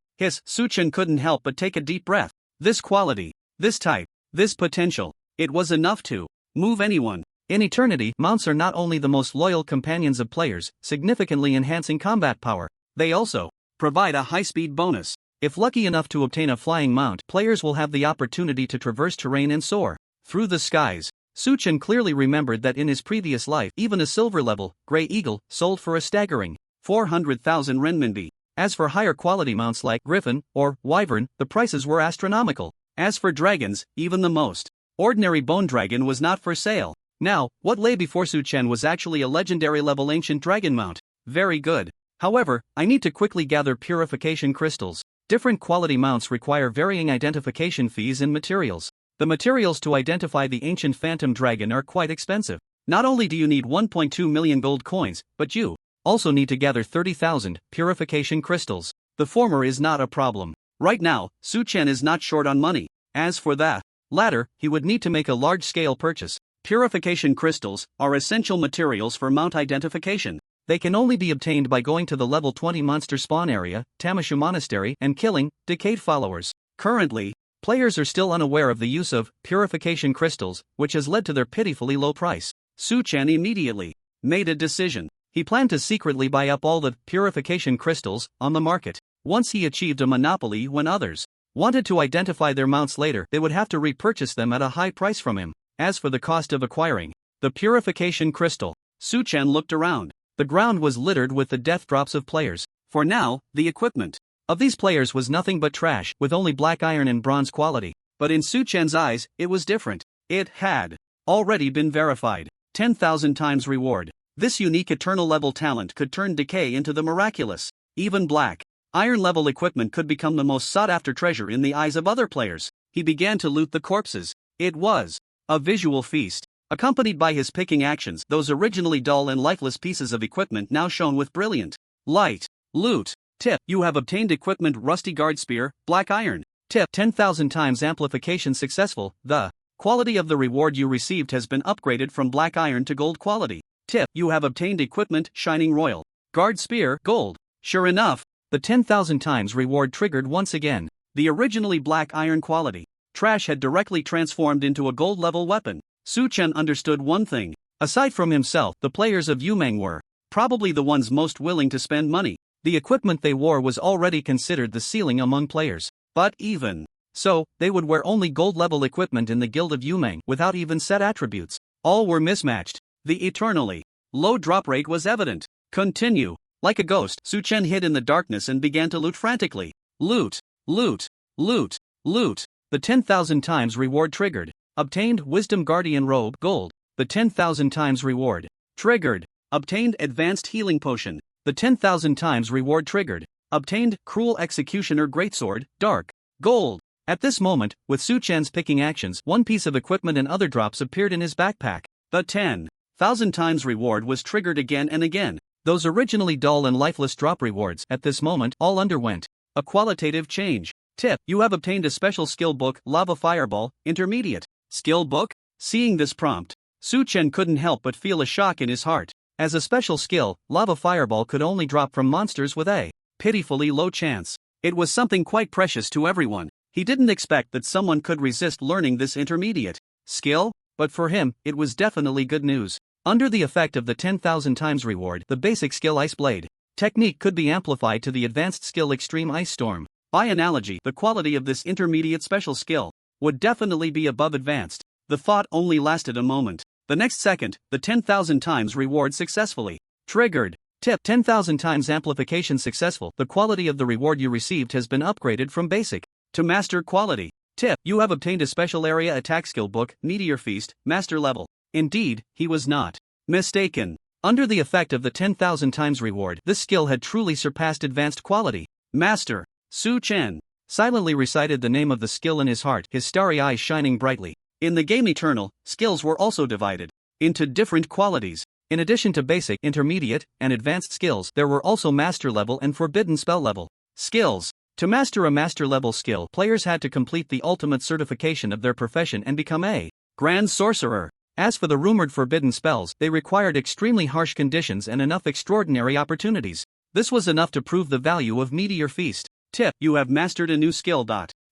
Su-chen couldn't help but take a deep breath. This quality, this type, this potential, it was enough to move anyone. In eternity, mounts are not only the most loyal companions of players, significantly enhancing combat power, they also provide a high-speed bonus. If lucky enough to obtain a flying mount, players will have the opportunity to traverse terrain and soar through the skies. Su-chen clearly remembered that in his previous life, even a silver-level, Grey Eagle, sold for a staggering 400,000 renminbi. As for higher quality mounts like Griffin or Wyvern, the prices were astronomical. As for dragons, even the most ordinary bone dragon was not for sale. Now, what lay before Su-chen was actually a legendary level ancient dragon mount. Very good. However, I need to quickly gather purification crystals. Different quality mounts require varying identification fees and materials. The materials to identify the ancient phantom dragon are quite expensive. Not only do you need 1.2 million gold coins, but you also need to gather 30,000 purification crystals. The former is not a problem. Right now, Su-chen is not short on money. As for the latter, he would need to make a large-scale purchase. Purification crystals are essential materials for mount identification. They can only be obtained by going to the level 20 monster spawn area, Tamashu Monastery, and killing decayed followers. Currently, players are still unaware of the use of purification crystals, which has led to their pitifully low price. Su-chen immediately made a decision. He planned to secretly buy up all the purification crystals on the market. Once he achieved a monopoly, when others wanted to identify their mounts later, they would have to repurchase them at a high price from him. As for the cost of acquiring the purification crystal, Su-chen looked around. The ground was littered with the death drops of players. For now, the equipment of these players was nothing but trash, with only black iron and bronze quality. But in Su-chen's eyes, it was different. It had already been verified. 10,000 times reward. This unique eternal level talent could turn decay into the miraculous. Even black iron level equipment could become the most sought after treasure in the eyes of other players. He began to loot the corpses. It was a visual feast, accompanied by his picking actions. Those originally dull and lifeless pieces of equipment now shone with brilliant light. Loot. Tip: you have obtained equipment rusty guard spear, black iron. Tip: 10,000 times amplification successful. The quality of the reward you received has been upgraded from black iron to gold quality. Tip: you have obtained equipment shining royal guard spear, gold. Sure enough, the 10,000 times reward triggered once again. The originally black iron quality trash had directly transformed into a gold level weapon. Su Chen understood one thing. Aside from himself, the players of Yumeng were probably the ones most willing to spend money. The equipment they wore was already considered the ceiling among players. But even so, they would wear only gold level equipment in the Guild of Yumeng without even set attributes. All were mismatched. The eternally low drop rate was evident. Continue. Like a ghost, Su Chen hid in the darkness and began to loot frantically. Loot, loot, loot, loot. The 10,000 times reward triggered. Obtained Wisdom Guardian Robe, gold. The 10,000 times reward triggered. Obtained Advanced Healing Potion. The 10,000 times reward triggered. Obtained Cruel Executioner Greatsword, dark gold. At this moment, with Su Chen's picking actions, one piece of equipment and other drops appeared in his backpack. The 10,000 times reward was triggered again and again. Those originally dull and lifeless drop rewards at this moment all underwent a qualitative change. Tip: you have obtained a special skill book, Lava Fireball, Intermediate. Skill book? Seeing this prompt, Su Chen couldn't help but feel a shock in his heart. As a special skill, Lava Fireball could only drop from monsters with a pitifully low chance. It was something quite precious to everyone. He didn't expect that someone could resist learning this intermediate skill, but for him, it was definitely good news. Under the effect of the 10,000 times reward, the basic skill Ice Blade technique could be amplified to the advanced skill Extreme Ice Storm. By analogy, the quality of this intermediate special skill would definitely be above advanced. The thought only lasted a moment. The next second, the 10,000 times reward successfully triggered. Tip: 10,000 times amplification successful. The quality of the reward you received has been upgraded from basic to master quality. Tip: you have obtained a special area attack skill book, Meteor Feast, master level. Indeed, he was not mistaken. Under the effect of the 10,000 times reward, this skill had truly surpassed advanced quality. Master Su Chen silently recited the name of the skill in his heart, his starry eyes shining brightly. In the game Eternal, skills were also divided into different qualities. In addition to basic, intermediate, and advanced skills, there were also master level and forbidden spell level skills. To master a master level skill, players had to complete the ultimate certification of their profession and become a Grand Sorcerer. As for the rumored forbidden spells, they required extremely harsh conditions and enough extraordinary opportunities. This was enough to prove the value of Meteor Feast. Tip: you have mastered a new skill.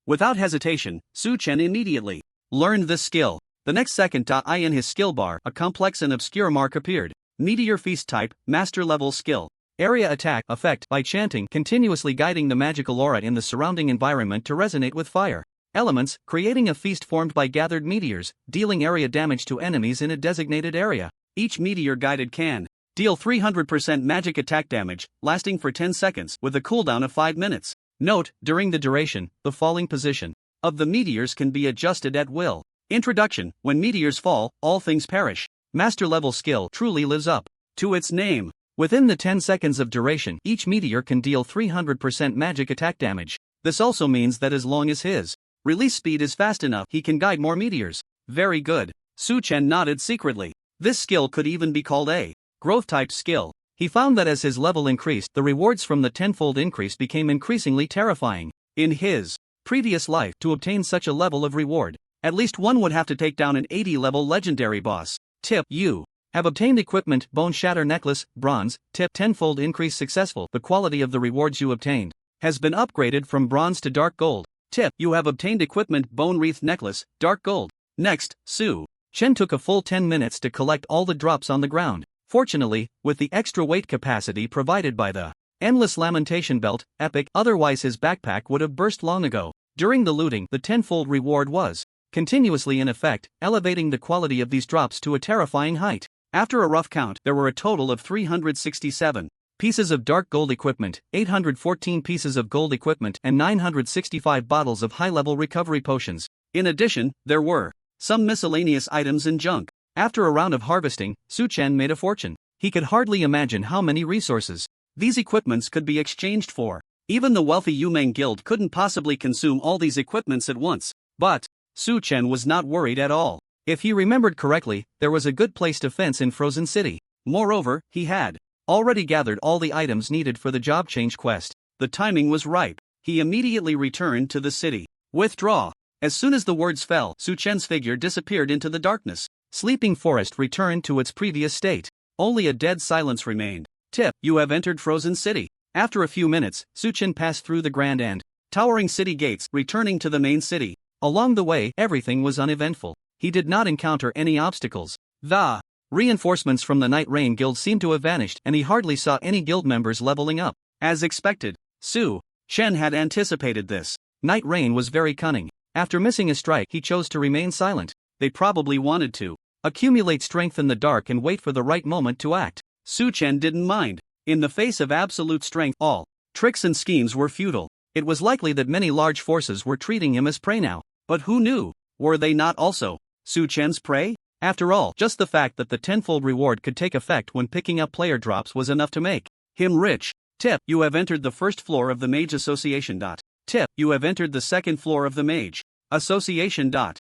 Without hesitation, Su Chen immediately learned this skill. The next second, in his skill bar, a complex and obscure mark appeared. Meteor Feast type, master level skill. Area attack effect by chanting, continuously guiding the magical aura in the surrounding environment to resonate with fire elements, creating a feast formed by gathered meteors, dealing area damage to enemies in a designated area. Each meteor guided can deal 300% magic attack damage, lasting for 10 seconds, with a cooldown of 5 minutes. Note: during the duration, the falling position of the meteors can be adjusted at will. Introduction: when meteors fall, all things perish. Master level skill truly lives up to its name. Within the 10 seconds of duration, each meteor can deal 300% magic attack damage. This also means that as long as his release speed is fast enough, he can guide more meteors. Very good. Su Chen nodded secretly. This skill could even be called a growth-type skill. He found that as his level increased, the rewards from the tenfold increase became increasingly terrifying. In his previous life, to obtain such a level of reward, at least one would have to take down an 80-level legendary boss. Tip: you have obtained equipment, Bone Shatter Necklace, bronze. Tip: tenfold increase successful. The quality of the rewards you obtained has been upgraded from bronze to dark gold. Tip: you have obtained equipment, Bone Wreath Necklace, dark gold. Next, Su Chen took a full 10 minutes to collect all the drops on the ground. Fortunately, with the extra weight capacity provided by the Endless Lamentation Belt, epic, otherwise his backpack would have burst long ago. During the looting, the tenfold reward was continuously in effect, elevating the quality of these drops to a terrifying height. After a rough count, there were a total of 367 pieces of dark gold equipment, 814 pieces of gold equipment, and 965 bottles of high-level recovery potions. In addition, there were some miscellaneous items and junk. After a round of harvesting, Su Chen made a fortune. He could hardly imagine how many resources these equipments could be exchanged for. Even the wealthy Yumeng Guild couldn't possibly consume all these equipments at once. But Su Chen was not worried at all. If he remembered correctly, there was a good place to fence in Frozen City. Moreover, he had already gathered all the items needed for the job change quest. The timing was ripe. He immediately returned to the city. Withdraw. As soon as the words fell, Su Chen's figure disappeared into the darkness. Sleeping Forest returned to its previous state. Only a dead silence remained. Tip: you have entered Frozen City. After a few minutes, Su Chen passed through the grand and towering city gates, returning to the main city. Along the way, everything was uneventful. He did not encounter any obstacles. The reinforcements from the Night Rain Guild seemed to have vanished, and he hardly saw any guild members leveling up. As expected, Su Chen had anticipated this. Night Rain was very cunning. After missing a strike, he chose to remain silent. They probably wanted to accumulate strength in the dark and wait for the right moment to act. Su Chen didn't mind. In the face of absolute strength, all tricks and schemes were futile. It was likely that many large forces were treating him as prey now. But who knew? Were they not also Su Chen's prey? After all, just the fact that the tenfold reward could take effect when picking up player drops was enough to make him rich. Tip: you have entered the first floor of the Mage Association. Tip: you have entered the second floor of the Mage Association.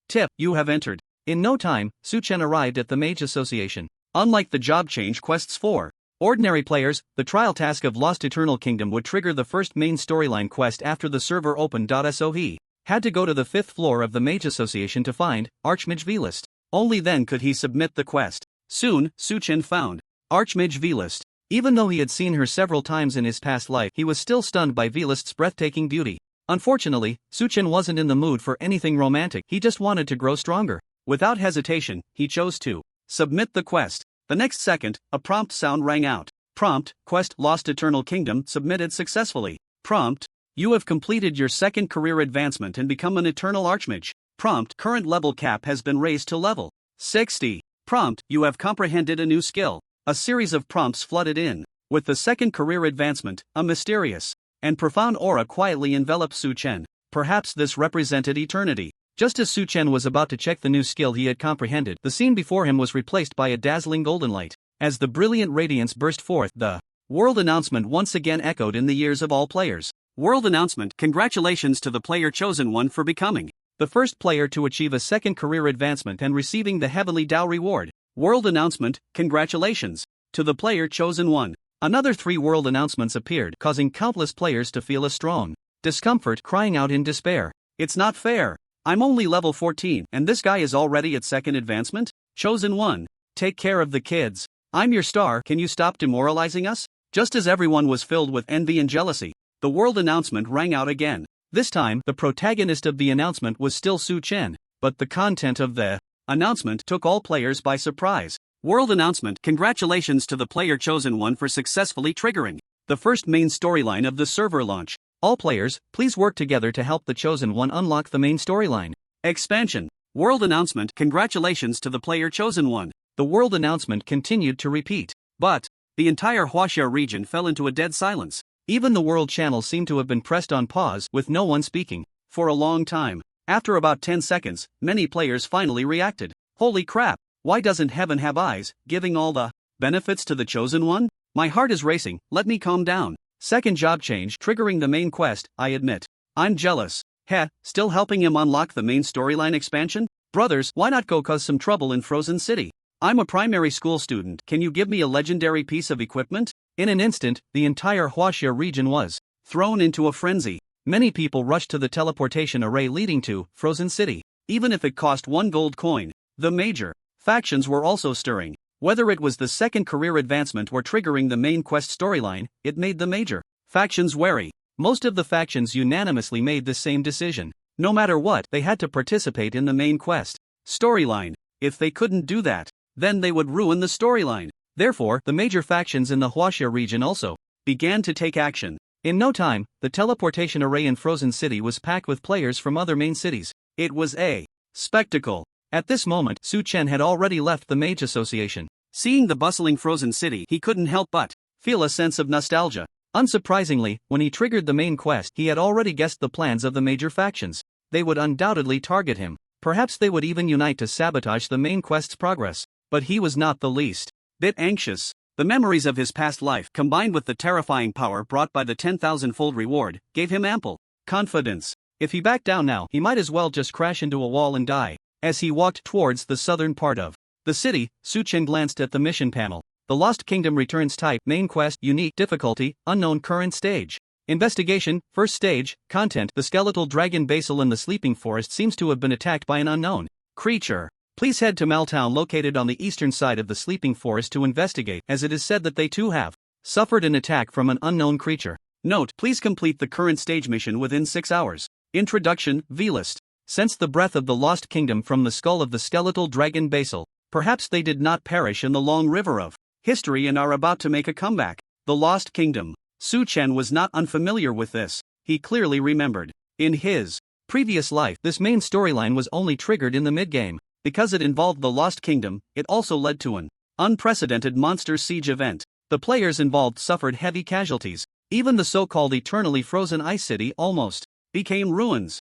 Tip: you have entered. In no time, Su Chen arrived at the Mage Association. Unlike the job change quests for ordinary players, the trial task of Lost Eternal Kingdom would trigger the first main storyline quest after the server opened. So he had to go to the 5th floor of the Mage Association to find Archmage V-List. Only then could he submit the quest. Soon, Su Chen found Archmage V-List. Even though he had seen her several times in his past life, he was still stunned by V-List's breathtaking beauty. Unfortunately, Su Chen wasn't in the mood for anything romantic, he just wanted to grow stronger. Without hesitation, he chose to submit the quest. The next second, a prompt sound rang out. Prompt: Quest Lost Eternal Kingdom submitted successfully. Prompt: you have completed your second career advancement and become an Eternal Archmage. Prompt: current level cap has been raised to level 60. Prompt: you have comprehended a new skill. A series of prompts flooded in. With the second career advancement, a mysterious and profound aura quietly enveloped Su Chen. Perhaps this represented eternity. Just as Su Chen was about to check the new skill he had comprehended, the scene before him was replaced by a dazzling golden light. As the brilliant radiance burst forth, the world announcement once again echoed in the ears of all players. World announcement: congratulations to the player chosen one for becoming the first player to achieve a second career advancement and receiving the Heavenly Dao reward. World announcement: congratulations to the player chosen one. Another 3 world announcements appeared, causing countless players to feel a strong discomfort, crying out in despair. It's not fair. I'm only level 14, and this guy is already at second advancement? Chosen one. Take care of the kids. I'm your star, can you stop demoralizing us? Just as everyone was filled with envy and jealousy, the world announcement rang out again. This time, the protagonist of the announcement was still Su Chen, but the content of the announcement took all players by surprise. World announcement: congratulations to the player chosen one for successfully triggering the first main storyline of the server launch. All players, please work together to help the chosen one unlock the main storyline. Expansion. World announcement: congratulations to the player chosen one. The world announcement continued to repeat. But the entire Huaxia region fell into a dead silence. Even the world channel seemed to have been pressed on pause, with no one speaking for a long time. After about 10 seconds, many players finally reacted. Holy crap, why doesn't heaven have eyes, giving all the benefits to the chosen one? My heart is racing, let me calm down. Second job change triggering the main quest, I admit. I'm jealous. Heh, still helping him unlock the main storyline expansion? Brothers, why not go cause some trouble in Frozen City? I'm a primary school student, can you give me a legendary piece of equipment? In an instant, the entire Huaxia region was thrown into a frenzy. Many people rushed to the teleportation array leading to Frozen City, even if it cost 1 gold coin. The major factions were also stirring. Whether it was the second career advancement or triggering the main quest storyline, it made the major factions wary. Most of the factions unanimously made the same decision. No matter what, they had to participate in the main quest storyline. If they couldn't do that, then they would ruin the storyline. Therefore, the major factions in the Huaxia region also began to take action. In no time, the teleportation array in Frozen City was packed with players from other main cities. It was a spectacle. At this moment, Su Chen had already left the Mage Association. Seeing the bustling Frozen City, he couldn't help but feel a sense of nostalgia. Unsurprisingly, when he triggered the main quest, he had already guessed the plans of the major factions. They would undoubtedly target him. Perhaps they would even unite to sabotage the main quest's progress. but he was not the least bit anxious. The memories of his past life, combined with the terrifying power brought by the 10,000-fold reward, gave him ample confidence. If he backed down now, he might as well just crash into a wall and die. As he walked towards the southern part of the city, Su Chen glanced at the mission panel. The Lost Kingdom returns type, main quest, unique, difficulty, unknown, current stage. Investigation, first stage, content. The skeletal dragon Basil in the sleeping forest seems to have been attacked by an unknown creature. Please head to Maltown located on the eastern side of the sleeping forest to investigate, as it is said that they too have suffered an attack from an unknown creature. Note, please complete the current stage mission within 6 hours. Introduction, V-list. Sense the breath of the Lost Kingdom from the skull of the skeletal dragon Basil. Perhaps they did not perish in the long river of history and are about to make a comeback. The Lost Kingdom. Su Chen was not unfamiliar with this. He clearly remembered. In his previous life, this main storyline was only triggered in the mid-game. Because it involved the Lost Kingdom, it also led to an unprecedented monster siege event. The players involved suffered heavy casualties. Even the so-called eternally frozen ice city almost became ruins.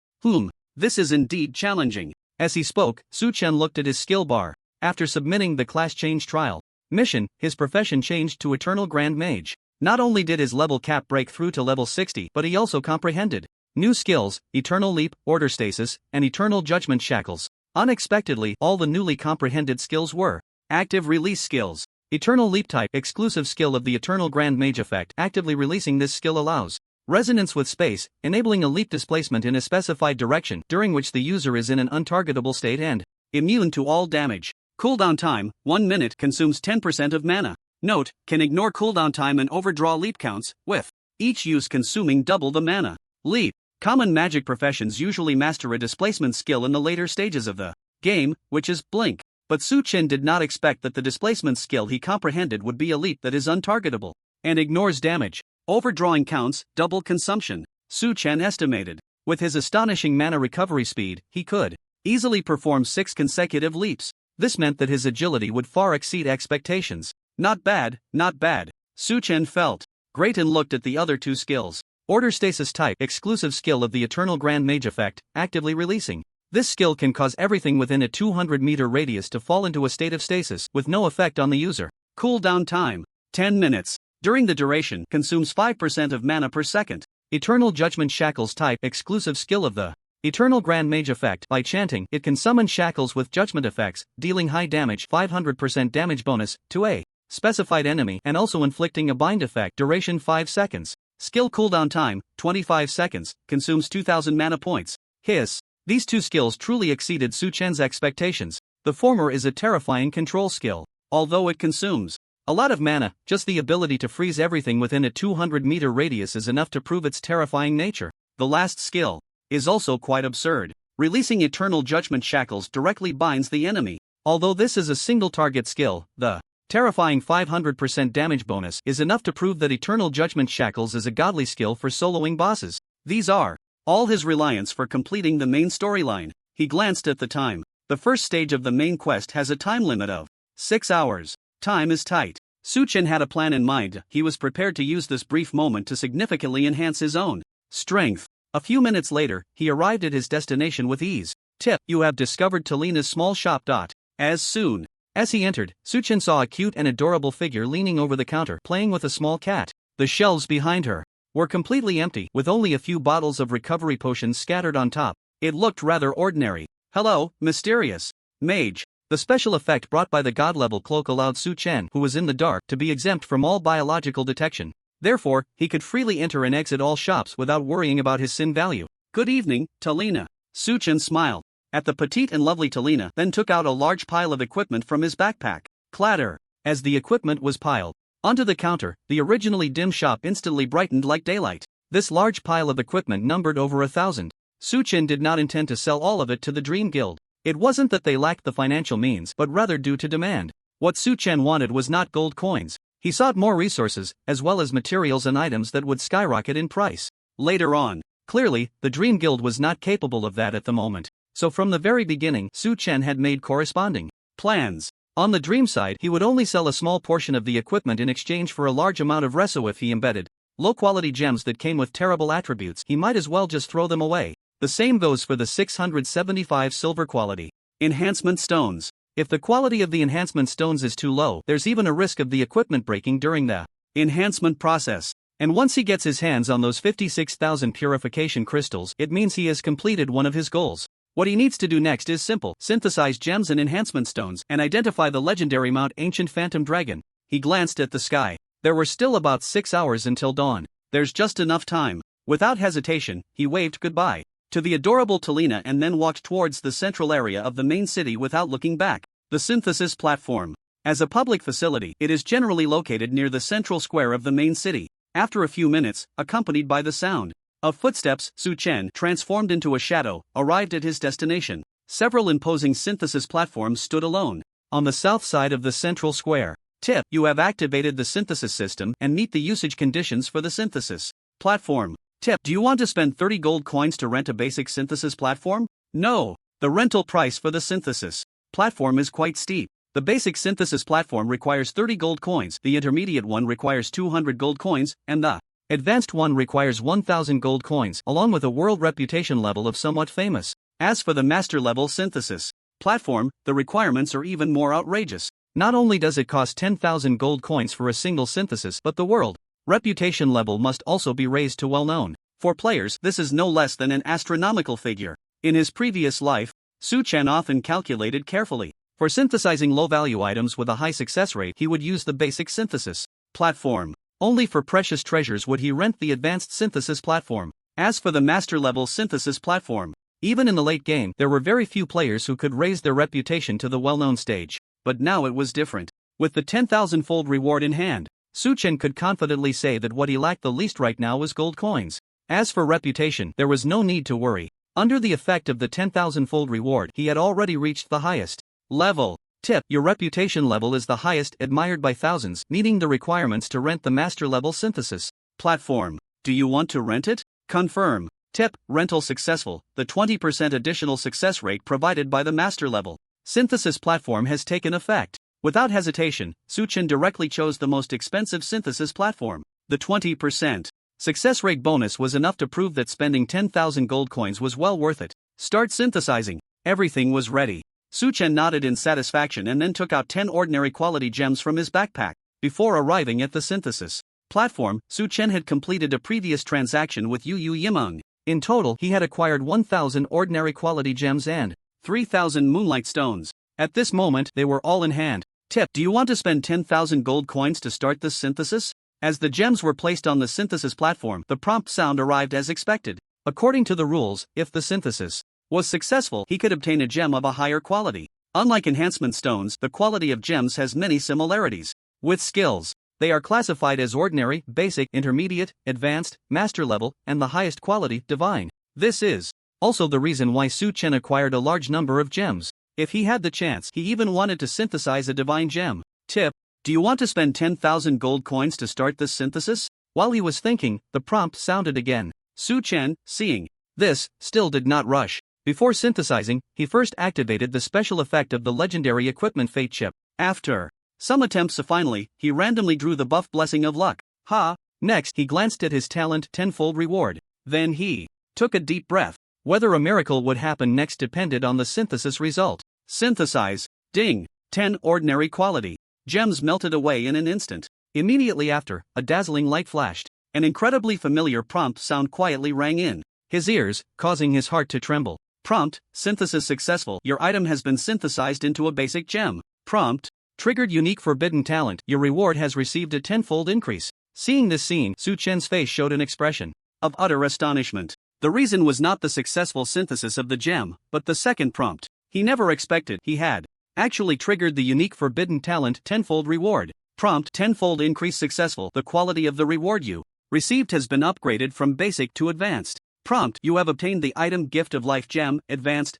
This is indeed challenging. As he spoke, Su Chen looked at his skill bar. After submitting the class change trial mission, his profession changed to Eternal Grand Mage. Not only did his level cap break through to level 60, but he also comprehended new skills, Eternal Leap, Order Stasis, and Eternal Judgment Shackles. Unexpectedly, all the newly comprehended skills were active release skills. Eternal Leap type, exclusive skill of the Eternal Grand Mage effect. Actively releasing this skill allows resonance with space, enabling a leap displacement in a specified direction during which the user is in an untargetable state and immune to all damage. Cooldown time, 1 minute, consumes 10% of mana. Note, can ignore cooldown time and overdraw leap counts, with each use consuming double the mana. Leap. Common magic professions usually master a displacement skill in the later stages of the game, which is blink. But Su Chen did not expect that the displacement skill he comprehended would be a leap that is untargetable and ignores damage. Overdrawing counts, double consumption. Su Chen estimated. With his astonishing mana recovery speed, he could easily perform 6 consecutive leaps. This meant that his agility would far exceed expectations. Not bad, not bad. Su Chen felt great and looked at the other 2 skills. Order Stasis type, exclusive skill of the Eternal Grand Mage effect, actively releasing. This skill can cause everything within a 200-meter radius to fall into a state of stasis, with no effect on the user. Cooldown time, 10 minutes. During the duration, consumes 5% of mana per second. Eternal Judgment Shackles type, exclusive skill of the Eternal Grand Mage effect. By chanting, it can summon shackles with judgment effects, dealing high damage, 500% damage bonus, to a specified enemy, and also inflicting a bind effect, duration 5 seconds. Skill cooldown time, 25 seconds, consumes 2000 mana points. Hiss. These 2 skills truly exceeded Su Chen's expectations. The former is a terrifying control skill. Although it consumes a lot of mana, just the ability to freeze everything within a 200-meter radius is enough to prove its terrifying nature. The last skill is also quite absurd. Releasing Eternal Judgment Shackles directly binds the enemy. Although this is a single target skill, the terrifying 500% damage bonus is enough to prove that Eternal Judgment Shackles is a godly skill for soloing bosses. These are all his reliance for completing the main storyline. He glanced at the time. The first stage of the main quest has a time limit of 6 hours. Time is tight. Su Chen had a plan in mind. He was prepared to use this brief moment to significantly enhance his own strength. A few minutes later, he arrived at his destination with ease. Tip: you have discovered Talina's small shop. As soon as he entered, Su Chen saw a cute and adorable figure leaning over the counter, playing with a small cat. The shelves behind her were completely empty, with only a few bottles of recovery potions scattered on top. It looked rather ordinary. Hello, mysterious mage. The special effect brought by the god-level cloak allowed Su Chen, who was in the dark, to be exempt from all biological detection. Therefore, he could freely enter and exit all shops without worrying about his sin value. Good evening, Talina. Su Chen smiled at the petite and lovely Talina, then took out a large pile of equipment from his backpack. Clatter. As the equipment was piled onto the counter, the originally dim shop instantly brightened like daylight. This large pile of equipment numbered over 1,000. Su Chen did not intend to sell all of it to the Dream Guild. It wasn't that they lacked the financial means, but rather due to demand. What Su Chen wanted was not gold coins. He sought more resources, as well as materials and items that would skyrocket in price later on. Clearly, the Dream Guild was not capable of that at the moment. So from the very beginning, Su Chen had made corresponding plans. On the Dream side, he would only sell a small portion of the equipment in exchange for a large amount of reso. If he embedded low-quality gems that came with terrible attributes, he might as well just throw them away. The same goes for the 675 silver quality enhancement stones. If the quality of the enhancement stones is too low, there's even a risk of the equipment breaking during the enhancement process. And once he gets his hands on those 56,000 purification crystals, it means he has completed one of his goals. What he needs to do next is simple: synthesize gems and enhancement stones, and identify the legendary Mount Ancient Phantom Dragon. He glanced at the sky. There were still about 6 hours until dawn. There's just enough time. Without hesitation, he waved goodbye to the adorable Talina and then walked towards the central area of the main city without looking back. The synthesis platform. As a public facility, it is generally located near the central square of the main city. After a few minutes, accompanied by the sound of footsteps, Su Chen, transformed into a shadow, arrived at his destination. Several imposing synthesis platforms stood alone on the south side of the central square. Tip: you have activated the synthesis system and meet the usage conditions for the synthesis platform. Tip: do you want to spend 30 gold coins to rent a basic synthesis platform? No. The rental price for the synthesis platform is quite steep. The basic synthesis platform requires 30 gold coins, the intermediate one requires 200 gold coins, and the advanced one requires 1000 gold coins, along with a world reputation level of somewhat famous. As for the master level synthesis platform, the requirements are even more outrageous. Not only does it cost 10,000 gold coins for a single synthesis, but the world reputation level must also be raised to well known. For players, this is no less than an astronomical figure. In his previous life, Su Chen often calculated carefully. For synthesizing low-value items with a high success rate, he would use the basic synthesis platform. Only for precious treasures would he rent the advanced synthesis platform. As for the master-level synthesis platform, even in the late game, there were very few players who could raise their reputation to the well-known stage. But now it was different. With the 10,000-fold reward in hand, Su Chen could confidently say that what he lacked the least right now was gold coins. As for reputation, there was no need to worry. Under the effect of the 10,000-fold reward, he had already reached the highest level. Tip: your reputation level is the highest, admired by thousands, meeting the requirements to rent the master level synthesis platform. Do you want to rent it? Confirm. Tip: rental successful. The 20% additional success rate provided by the master level synthesis platform has taken effect. Without hesitation, Su Chen directly chose the most expensive synthesis platform. The 20% success rate bonus was enough to prove that spending 10,000 gold coins was well worth it. Start synthesizing. Everything was ready. Su Chen nodded in satisfaction and then took out 10 ordinary quality gems from his backpack. Before arriving at the synthesis platform, Su Chen had completed a previous transaction with Yu Yimeng. In total, he had acquired 1,000 ordinary quality gems and 3,000 moonlight stones. At this moment, they were all in hand. Tip: do you want to spend 10,000 gold coins to start this synthesis? As the gems were placed on the synthesis platform, the prompt sound arrived as expected. According to the rules, if the synthesis was successful, he could obtain a gem of a higher quality. Unlike enhancement stones, the quality of gems has many similarities with skills. They are classified as ordinary, basic, intermediate, advanced, master level, and the highest quality, divine. This is also the reason why Su Chen acquired a large number of gems. If he had the chance, he even wanted to synthesize a divine gem. Tip: do you want to spend 10,000 gold coins to start this synthesis? While he was thinking, the prompt sounded again. Su Chen, seeing this, still did not rush. Before synthesizing, he first activated the special effect of the legendary equipment Fate Chip. After some attempts finally, he randomly drew the buff Blessing of Luck. Next, he glanced at his talent 10-fold reward. Then he took a deep breath. Whether a miracle would happen next depended on the synthesis result. Synthesize. Ding. 10 ordinary quality gems melted away in an instant. Immediately after, a dazzling light flashed. An incredibly familiar prompt sound quietly rang in his ears, causing his heart to tremble. Prompt: synthesis successful. Your item has been synthesized into a basic gem. Prompt: triggered unique forbidden talent. Your reward has received a 10-fold increase. Seeing this scene, Su Chen's face showed an expression of utter astonishment. The reason was not the successful synthesis of the gem, but the second prompt. He never expected he had actually triggered the unique forbidden talent 10-fold reward. Prompt: 10-fold increase successful. The quality of the reward you received has been upgraded from basic to advanced. Prompt: you have obtained the item Gift of Life Gem, Advanced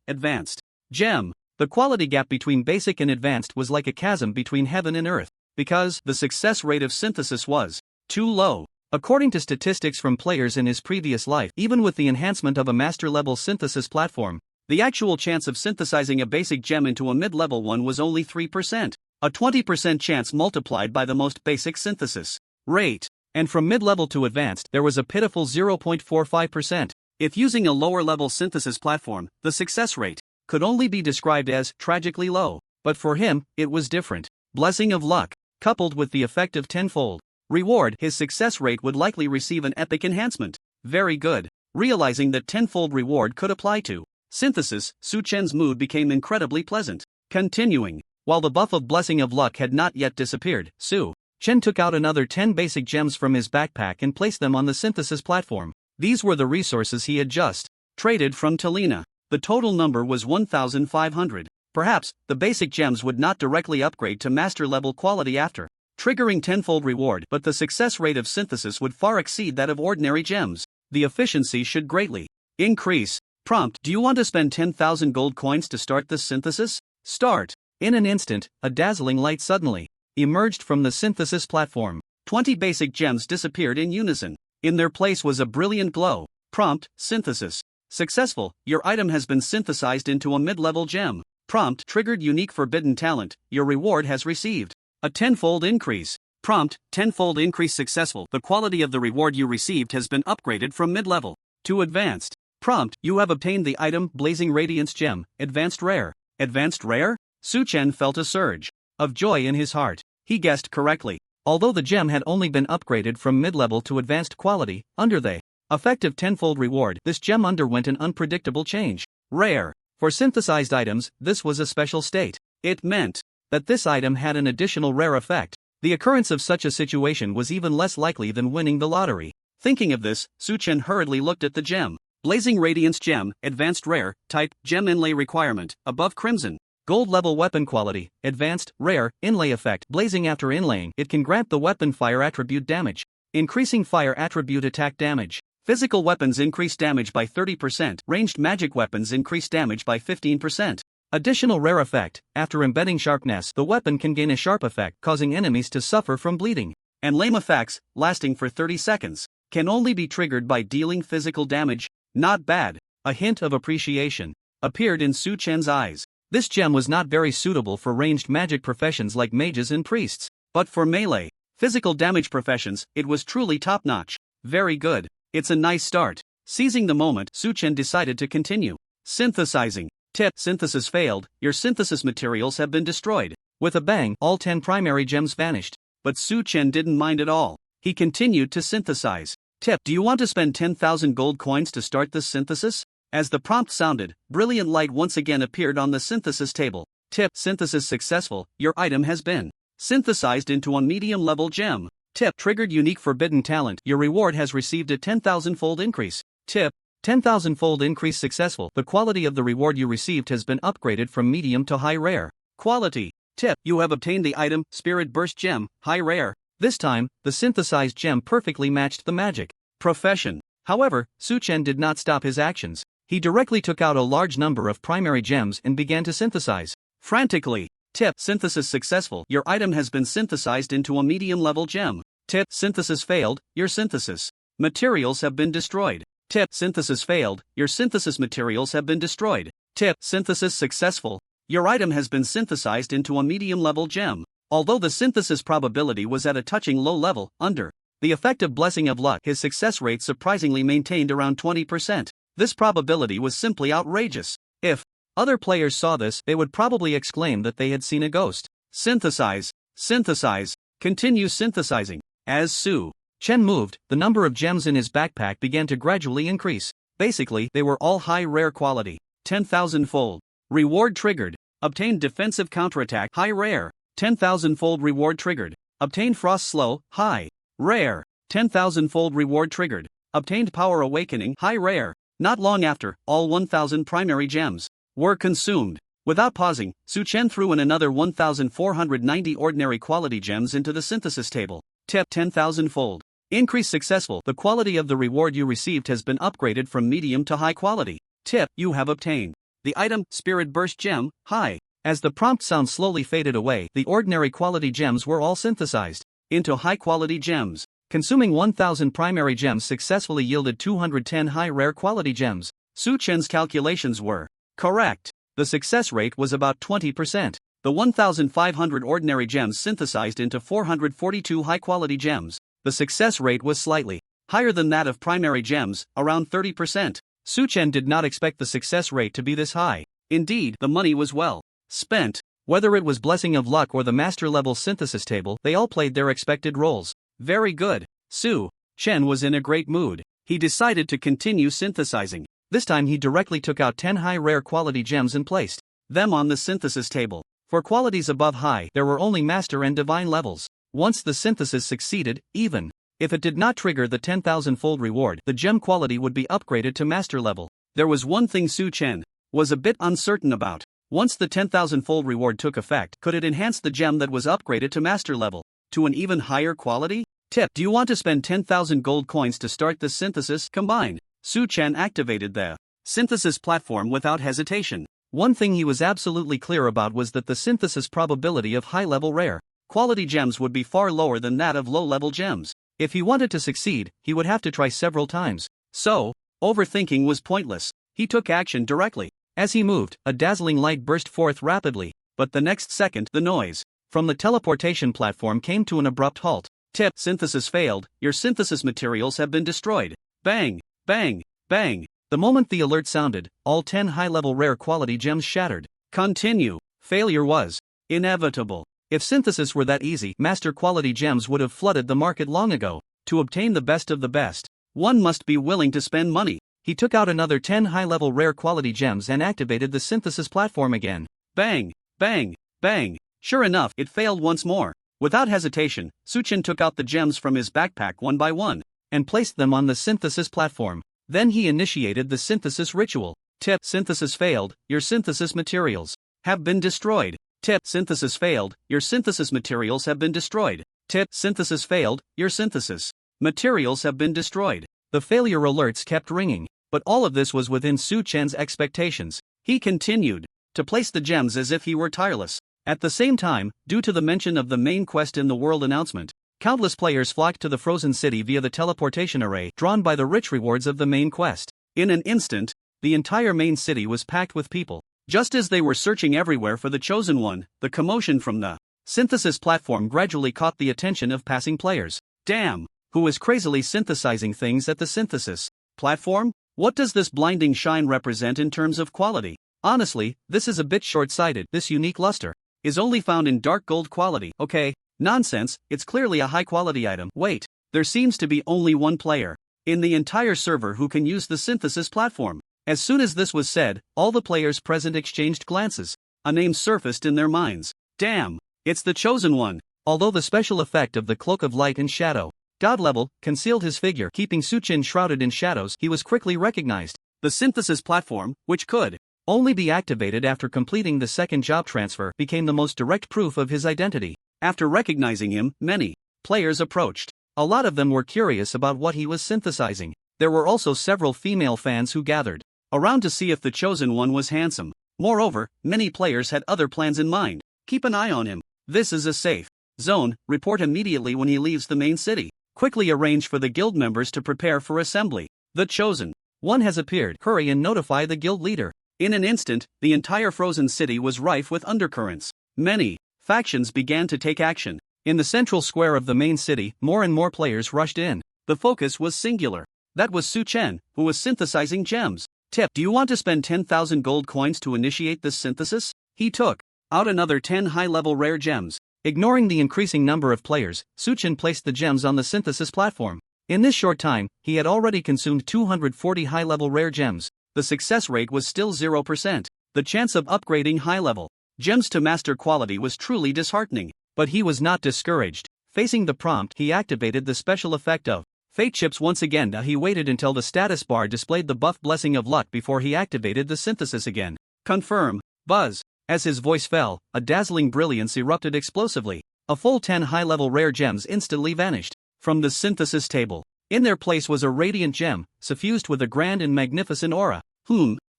Gem. The quality gap between basic and advanced was like a chasm between heaven and earth, because the success rate of synthesis was too low. According to statistics from players in his previous life, even with the enhancement of a master-level synthesis platform, the actual chance of synthesizing a basic gem into a mid-level one was only 3%, a 20% chance multiplied by the most basic synthesis rate. And from mid-level to advanced, there was a pitiful 0.45%. If using a lower-level synthesis platform, the success rate could only be described as tragically low. But for him, it was different. Blessing of luck, coupled with the effect of tenfold reward, his success rate would likely receive an epic enhancement. Very good. Realizing that tenfold reward could apply to synthesis, Su Chen's mood became incredibly pleasant. Continuing. While the buff of Blessing of Luck had not yet disappeared, Su Chen took out another 10 basic gems from his backpack and placed them on the synthesis platform. These were the resources he had just traded from Talina. The total number was 1,500. Perhaps, the basic gems would not directly upgrade to master level quality after triggering tenfold reward, but the success rate of synthesis would far exceed that of ordinary gems. The efficiency should greatly increase. Prompt: do you want to spend 10,000 gold coins to start this synthesis? Start. In an instant, a dazzling light suddenly emerged from the synthesis platform. 20 basic gems disappeared in unison. In their place was a brilliant glow. Prompt: synthesis successful. Your item has been synthesized into a mid-level gem. Prompt: triggered unique forbidden talent. Your reward has received a tenfold increase. Prompt: tenfold increase successful. The quality of the reward you received has been upgraded from mid-level to advanced. Prompt: you have obtained the item Blazing Radiance Gem, Advanced Rare. Advanced Rare? Su Chen felt a surge of joy in his heart. He guessed correctly. Although the gem had only been upgraded from mid-level to advanced quality, under the effective tenfold reward, this gem underwent an unpredictable change. Rare. For synthesized items, this was a special state. It meant that this item had an additional rare effect. The occurrence of such a situation was even less likely than winning the lottery. Thinking of this, Su Chen hurriedly looked at the gem. Blazing Radiance Gem, Advanced Rare, Type, Gem Inlay Requirement, above Crimson. Gold level weapon quality, Advanced, Rare, Inlay effect. Blazing after inlaying, it can grant the weapon fire attribute damage, increasing fire attribute attack damage. Physical weapons increase damage by 30%, ranged magic weapons increase damage by 15%. Additional rare effect: after embedding sharpness, the weapon can gain a sharp effect, causing enemies to suffer from bleeding. And lame effects, lasting for 30 seconds, can only be triggered by dealing physical damage. Not bad. A hint of appreciation appeared in Su Chen's eyes. This gem was not very suitable for ranged magic professions like mages and priests, but for melee, physical damage professions, it was truly top-notch. Very good. It's a nice start. Seizing the moment, Su Chen decided to continue synthesizing. Tip: synthesis failed. Your synthesis materials have been destroyed. With a bang, all 10 primary gems vanished. But Su Chen didn't mind at all. He continued to synthesize. Tip: do you want to spend 10,000 gold coins to start this synthesis? As the prompt sounded, brilliant light once again appeared on the synthesis table. Tip: synthesis successful. Your item has been synthesized into a medium-level gem. Tip: triggered unique forbidden talent. Your reward has received a 10,000-fold increase. Tip: 10,000-fold increase successful. The quality of the reward you received has been upgraded from medium to high rare quality. Tip: you have obtained the item Spirit Burst Gem, high rare. This time, the synthesized gem perfectly matched the magic profession. However, Su Chen did not stop his actions. He directly took out a large number of primary gems and began to synthesize frantically. Tip: synthesis successful. Your item has been synthesized into a medium-level gem. Tip: synthesis failed. Your synthesis materials have been destroyed. Tip: synthesis failed. Your synthesis materials have been destroyed. Tip: synthesis successful. Your item has been synthesized into a medium-level gem. Although the synthesis probability was at a touching low level, under the effect of Blessing of Luck, his success rate surprisingly maintained around 20%. This probability was simply outrageous. If other players saw this, they would probably exclaim that they had seen a ghost. Synthesize, synthesize, continue synthesizing. As Su Chen moved, the number of gems in his backpack began to gradually increase. Basically, they were all high rare quality. 10,000-fold reward triggered. Obtained defensive counterattack, high rare. 10,000-fold reward triggered. Obtained Frost Slow, high rare. 10,000-fold reward triggered. Obtained Power Awakening, high rare. Not long after, all 1,000 primary gems were consumed. Without pausing, Su Chen threw in another 1,490 ordinary quality gems into the synthesis table. Tip: 10,000-fold increase successful. The quality of the reward you received has been upgraded from medium to high quality. Tip: you have obtained the item Spirit Burst Gem, high. As the prompt sound slowly faded away, the ordinary quality gems were all synthesized into high quality gems. Consuming 1,000 primary gems successfully yielded 210 high rare quality gems. Su Chen's calculations were correct. The success rate was about 20%. The 1,500 ordinary gems synthesized into 442 high quality gems. The success rate was slightly higher than that of primary gems, around 30%. Su Chen did not expect the success rate to be this high. Indeed, the money was well spent. Whether it was Blessing of Luck or the master level synthesis table, they all played their expected roles. Very good. Su Chen was in a great mood. He decided to continue synthesizing. This time he directly took out 10 high rare quality gems and placed them on the synthesis table. For qualities above high, there were only master and divine levels. Once the synthesis succeeded, even if it did not trigger the 10,000-fold reward, the gem quality would be upgraded to master level. There was one thing Su Chen was a bit uncertain about. Once the 10,000-fold reward took effect, could it enhance the gem that was upgraded to master level to an even higher quality? Tip: do you want to spend 10,000 gold coins to start the synthesis? Combined. Su Chen activated the synthesis platform without hesitation. One thing he was absolutely clear about was that the synthesis probability of high-level rare quality gems would be far lower than that of low-level gems. If he wanted to succeed, he would have to try several times. So, overthinking was pointless. He took action directly. As he moved, a dazzling light burst forth rapidly, but the next second, the noise from the teleportation platform came to an abrupt halt. Tip: synthesis failed, your synthesis materials have been destroyed. Bang, bang, bang. The moment the alert sounded, all 10 high-level rare quality gems shattered. Continue. Failure was inevitable. If synthesis were that easy, master quality gems would have flooded the market long ago. To obtain the best of the best, one must be willing to spend money. He took out another 10 high-level rare quality gems and activated the synthesis platform again. Bang, bang, bang. Sure enough, it failed once more. Without hesitation, Su Chen took out the gems from his backpack one by one and placed them on the synthesis platform. Then he initiated the synthesis ritual. Tip: synthesis failed, your synthesis materials have been destroyed. Tip: synthesis failed, your synthesis materials have been destroyed. Tip: synthesis failed, your synthesis materials have been destroyed. The failure alerts kept ringing, but all of this was within Su Chen's expectations. He continued to place the gems as if he were tireless. At the same time, due to the mention of the main quest in the world announcement, countless players flocked to the frozen city via the teleportation array drawn by the rich rewards of the main quest. In an instant, the entire main city was packed with people. Just as they were searching everywhere for the chosen one, the commotion from the synthesis platform gradually caught the attention of passing players. Damn, who is crazily synthesizing things at the synthesis platform? What does this blinding shine represent in terms of quality? Honestly, this is a bit short-sighted. This unique luster is only found in dark gold quality. Okay, nonsense, it's clearly a high-quality item. Wait, there seems to be only one player in the entire server who can use the synthesis platform. As soon as this was said, all the players present exchanged glances. A name surfaced in their minds. Damn, it's the chosen one. Although the special effect of the cloak of light and shadow, God level, concealed his figure, keeping Su Chen shrouded in shadows, he was quickly recognized. The synthesis platform, which could only be activated after completing the second job transfer, became the most direct proof of his identity. After recognizing him, many players approached. A lot of them were curious about what he was synthesizing. There were also several female fans who gathered around to see if the chosen one was handsome. Moreover, many players had other plans in mind. Keep an eye on him. This is a safe zone. Report immediately when he leaves the main city. Quickly arrange for the guild members to prepare for assembly. The chosen one has appeared. Hurry and notify the guild leader. In an instant, the entire frozen city was rife with undercurrents. Many factions began to take action. In the central square of the main city, more and more players rushed in. The focus was singular. That was Su Chen, who was synthesizing gems. Tip: do you want to spend 10,000 gold coins to initiate this synthesis? He took out another 10 high-level rare gems. Ignoring the increasing number of players, Su Chen placed the gems on the synthesis platform. In this short time, he had already consumed 240 high-level rare gems. The success rate was still 0%. The chance of upgrading high-level gems to master quality was truly disheartening. But he was not discouraged. Facing the prompt, he activated the special effect of Fate Chips once again. He waited until the status bar displayed the buff Blessing of Luck before he activated the synthesis again. Confirm. Buzz. As his voice fell, a dazzling brilliance erupted explosively. A full 10 high-level rare gems instantly vanished from the synthesis table. In their place was a radiant gem, suffused with a grand and magnificent aura.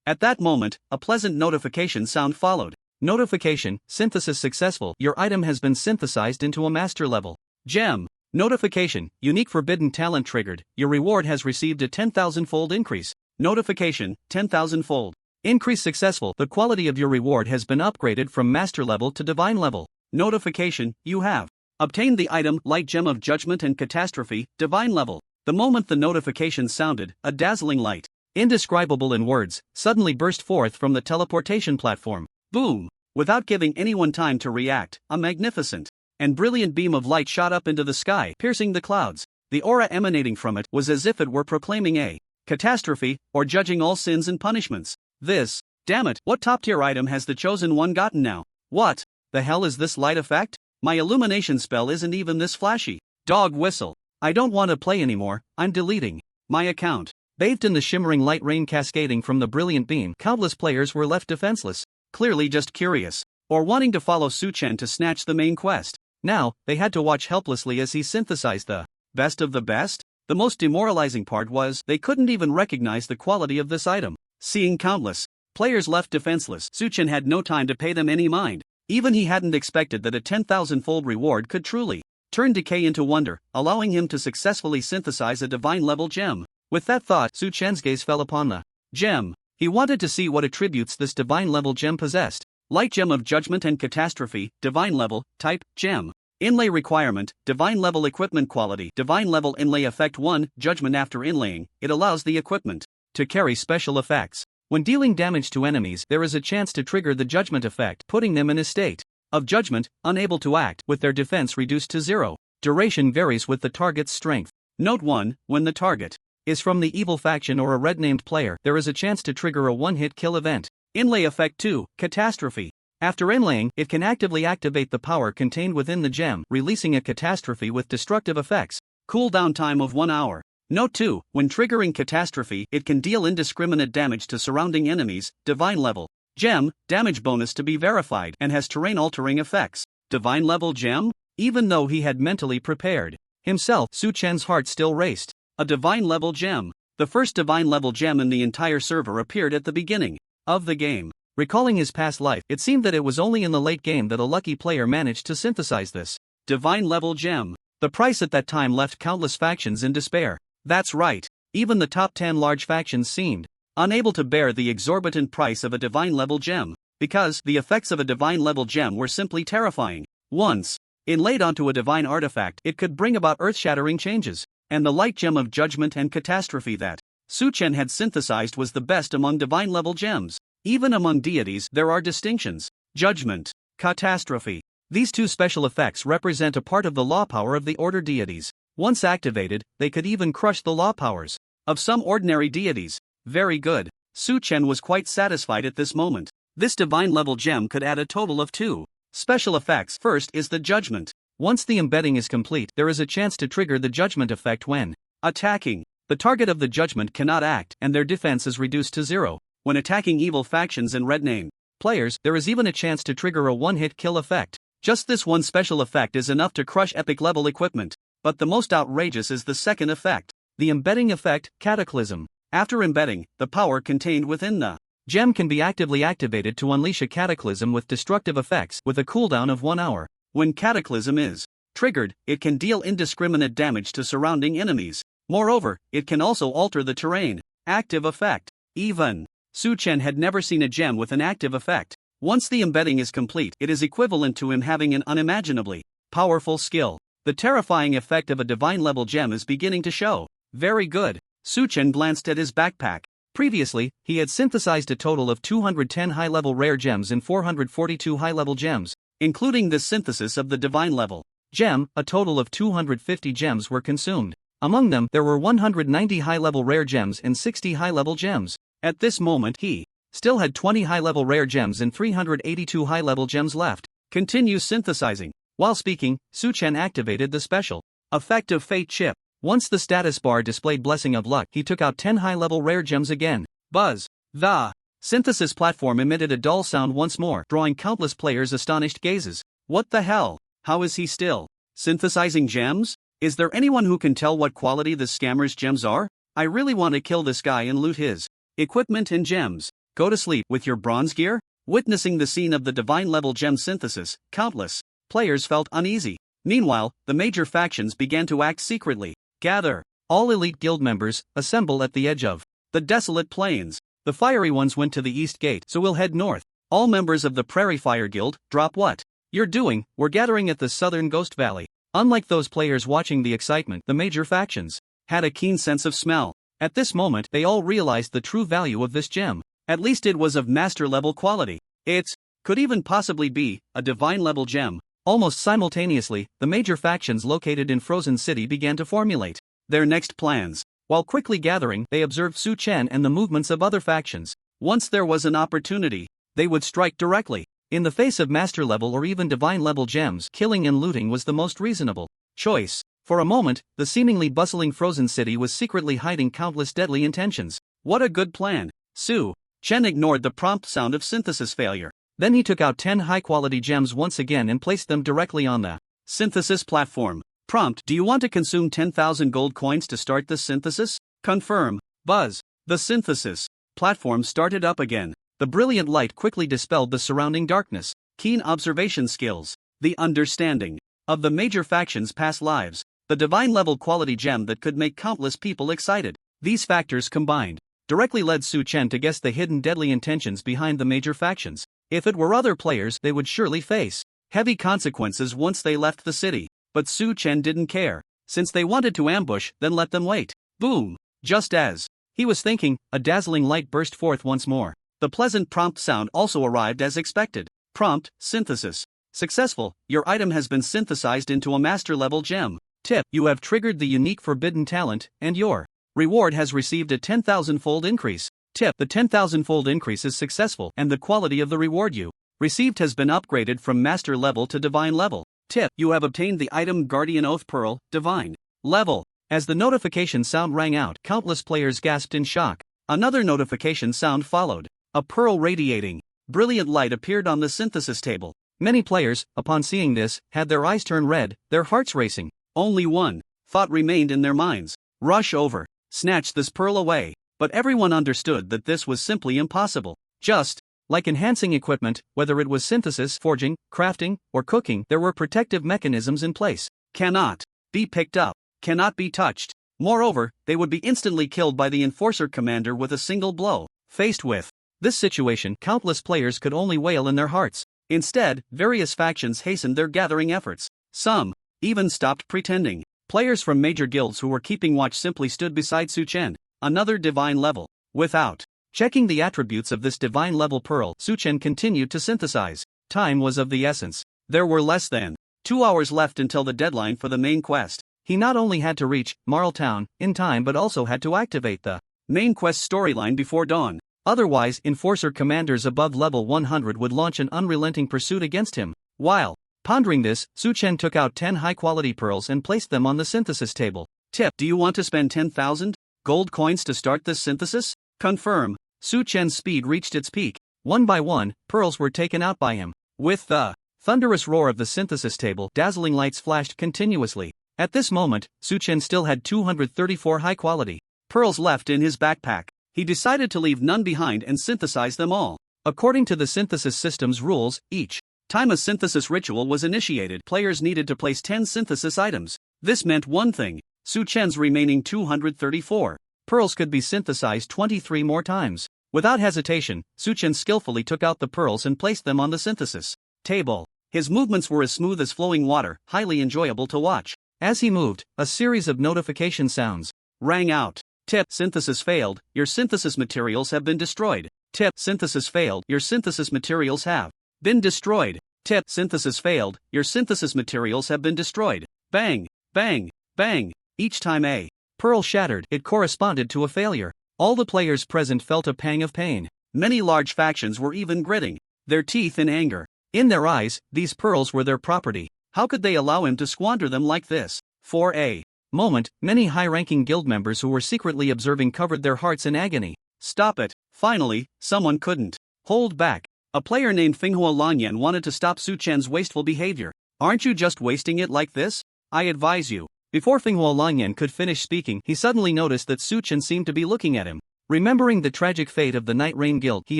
At that moment, a pleasant notification sound followed. Notification: synthesis successful. Your item has been synthesized into a master level gem. Notification: unique forbidden talent triggered. Your reward has received a 10,000-fold increase. Notification: 10,000-fold increase successful. The quality of your reward has been upgraded from master level to divine level. Notification: you have obtained the item Light Gem of Judgment and Catastrophe, divine level. The moment the notification sounded, a dazzling light, indescribable in words, suddenly burst forth from the teleportation platform. Boom! Without giving anyone time to react, a magnificent and brilliant beam of light shot up into the sky, piercing the clouds. The aura emanating from it was as if it were proclaiming a catastrophe, or judging all sins and punishments. This, damn it, what top-tier item has the chosen one gotten now? What the hell is this light effect? My illumination spell isn't even this flashy. Dog whistle. I don't want to play anymore, I'm deleting my account. Bathed in the shimmering light rain cascading from the brilliant beam, countless players were left defenseless, clearly just curious, or wanting to follow Su-Chen to snatch the main quest. Now, they had to watch helplessly as he synthesized the best of the best. The most demoralizing part was, they couldn't even recognize the quality of this item. Seeing countless players left defenseless, Su-Chen had no time to pay them any mind. Even he hadn't expected that a 10,000-fold reward could truly turn decay into wonder, allowing him to successfully synthesize a divine-level gem. With that thought, Su-Chen's gaze fell upon the gem. He wanted to see what attributes this divine-level gem possessed. Light gem of judgment and catastrophe, divine level, type, gem. Inlay requirement, divine level equipment quality, divine level inlay effect 1, judgment. After inlaying, it allows the equipment to carry special effects. When dealing damage to enemies, there is a chance to trigger the judgment effect, putting them in a state of judgment, unable to act, with their defense reduced to 0. Duration varies with the target's strength. Note 1, when the target is from the evil faction or a red-named player, there is a chance to trigger a one-hit kill event. Inlay effect 2, catastrophe. After inlaying, it can actively activate the power contained within the gem, releasing a catastrophe with destructive effects. Cooldown time of 1 hour. Note 2, when triggering catastrophe, it can deal indiscriminate damage to surrounding enemies. Divine level gem, damage bonus to be verified, and has terrain-altering effects. Divine level gem? Even though he had mentally prepared himself, Su-Chen's heart still raced. A divine level gem. The first divine level gem in the entire server appeared at the beginning of the game. Recalling his past life, it seemed that it was only in the late game that a lucky player managed to synthesize this divine level gem. The price at that time left countless factions in despair. That's right, even the top 10 large factions seemed unable to bear the exorbitant price of a divine level gem, because the effects of a divine level gem were simply terrifying. Once inlaid onto a divine artifact, it could bring about earth-shattering changes, and the light gem of judgment and catastrophe that Su-Chen had synthesized was the best among divine level gems. Even among deities, there are distinctions. Judgment, catastrophe. These two special effects represent a part of the law power of the order deities. Once activated, they could even crush the law powers of some ordinary deities. Very good. Su-Chen was quite satisfied at this moment. This divine level gem could add a total of 2 special effects. First is the judgment. Once the embedding is complete, there is a chance to trigger the judgment effect when attacking. The target of the judgment cannot act, and their defense is reduced to 0. When attacking evil factions and red-name players, there is even a chance to trigger a one-hit kill effect. Just this one special effect is enough to crush epic-level equipment. But the most outrageous is the second effect, the embedding effect, cataclysm. After embedding, the power contained within the gem can be actively activated to unleash a cataclysm with destructive effects, with a cooldown of 1 hour. When cataclysm is triggered, it can deal indiscriminate damage to surrounding enemies. Moreover, it can also alter the terrain. Active effect. Even Su-Chen had never seen a gem with an active effect. Once the embedding is complete, it is equivalent to him having an unimaginably powerful skill. The terrifying effect of a divine-level gem is beginning to show. Very good. Su-Chen glanced at his backpack. Previously, he had synthesized a total of 210 high-level rare gems and 442 high-level gems. Including this synthesis of the divine-level gem, a total of 250 gems were consumed. Among them, there were 190 high-level rare gems and 60 high-level gems. At this moment, he still had 20 high-level rare gems and 382 high-level gems left. Continue synthesizing. While speaking, Su-Chen activated the special effect of Fate Chip. Once the status bar displayed Blessing of Luck, he took out 10 high-level rare gems again. Buzz. The synthesis platform emitted a dull sound once more, drawing countless players' astonished gazes. What the hell? How is he still synthesizing gems? Is there anyone who can tell what quality this scammer's gems are? I really want to kill this guy and loot his equipment and gems. Go to sleep with your bronze gear? Witnessing the scene of the divine-level gem synthesis, countless players felt uneasy. Meanwhile, the major factions began to act secretly. Gather. All elite guild members, assemble at the edge of the desolate plains. The fiery ones went to the east gate, so we'll head north. All members of the Prairie Fire Guild, drop what you're doing. We're gathering at the southern Ghost Valley. Unlike those players watching the excitement, the major factions had a keen sense of smell. At this moment, they all realized the true value of this gem. At least it was of master-level quality. It's Could even possibly be a divine level gem. Almost simultaneously, the major factions located in Frozen City began to formulate their next plans. While quickly gathering, they observed Su Chen and the movements of other factions. Once there was an opportunity, they would strike directly. In the face of master level or even divine level gems, killing and looting was the most reasonable choice. For a moment, the seemingly bustling Frozen City was secretly hiding countless deadly intentions. What a good plan! Su Chen ignored the prompt sound of synthesis failure. Then he took out 10 high-quality gems once again and placed them directly on the synthesis platform. Prompt: do you want to consume 10,000 gold coins to start this synthesis? Confirm. Buzz. The synthesis platform started up again. The brilliant light quickly dispelled the surrounding darkness. Keen observation skills. The understanding of the major factions' past lives. The divine level quality gem that could make countless people excited. These factors combined directly led Su Chen to guess the hidden deadly intentions behind the major factions. If it were other players, they would surely face heavy consequences once they left the city. But Su Chen didn't care. Since they wanted to ambush, then let them wait. Boom! Just as he was thinking, a dazzling light burst forth once more. The pleasant prompt sound also arrived as expected. Prompt: synthesis successful. Your item has been synthesized into a master level gem. Tip: you have triggered the unique forbidden talent, and your reward has received a 10,000-fold increase. Tip: the 10,000-fold increase is successful, and the quality of the reward you received has been upgraded from master level to divine level. Tip: you have obtained the item Guardian Oath Pearl, divine level. As the notification sound rang out, countless players gasped in shock. Another notification sound followed. A pearl radiating brilliant light appeared on the synthesis table. Many players, upon seeing this, had their eyes turn red, their hearts racing. Only one thought remained in their minds: rush over, snatch this pearl away. But everyone understood that this was simply impossible. Just like enhancing equipment, whether it was synthesis, forging, crafting, or cooking, there were protective mechanisms in place. Cannot be picked up, cannot be touched. Moreover, they would be instantly killed by the Enforcer Commander with a single blow. Faced with this situation, countless players could only wail in their hearts. Instead, various factions hastened their gathering efforts. Some even stopped pretending. Players from major guilds who were keeping watch simply stood beside Su Chen. Another divine level. Without checking the attributes of this divine level pearl, Su Chen continued to synthesize. Time was of the essence. There were less than 2 hours left until the deadline for the main quest. He not only had to reach Marl Town in time but also had to activate the main quest storyline before dawn. Otherwise, Enforcer Commanders above level 100 would launch an unrelenting pursuit against him. While pondering this, Su Chen took out 10 high-quality pearls and placed them on the synthesis table. Tip: do you want to spend 10,000 gold coins to start this synthesis? Confirm. Su Chen's speed reached its peak. One by one, pearls were taken out by him. With the thunderous roar of the synthesis table, dazzling lights flashed continuously. At this moment, Su Chen still had 234 high-quality pearls left in his backpack. He decided to leave none behind and synthesize them all. According to the synthesis system's rules, each time a synthesis ritual was initiated, players needed to place 10 synthesis items. This meant one thing: Su Chen's remaining 234 pearls could be synthesized 23 more times. Without hesitation, Su Chen skillfully took out the pearls and placed them on the synthesis table. His movements were as smooth as flowing water, highly enjoyable to watch. As he moved, a series of notification sounds rang out. Tip: synthesis failed, your synthesis materials have been destroyed. Tip: synthesis failed, your synthesis materials have been destroyed. Tip: synthesis failed, your synthesis materials have been destroyed. Bang, bang, bang. Each time a pearl shattered, it corresponded to a failure. All the players present felt a pang of pain. Many large factions were even gritting their teeth in anger. In their eyes, these pearls were their property. How could they allow him to squander them like this? For a moment, many high-ranking guild members who were secretly observing covered their hearts in agony. Stop it. Finally, someone couldn't hold back. A player named Finghua Lanyan wanted to stop Su Chen's wasteful behavior. Aren't you just wasting it like this? I advise you. Before Finghua Lanyan could finish speaking, he suddenly noticed that Su Chen seemed to be looking at him. Remembering the tragic fate of the Night Rain Guild, he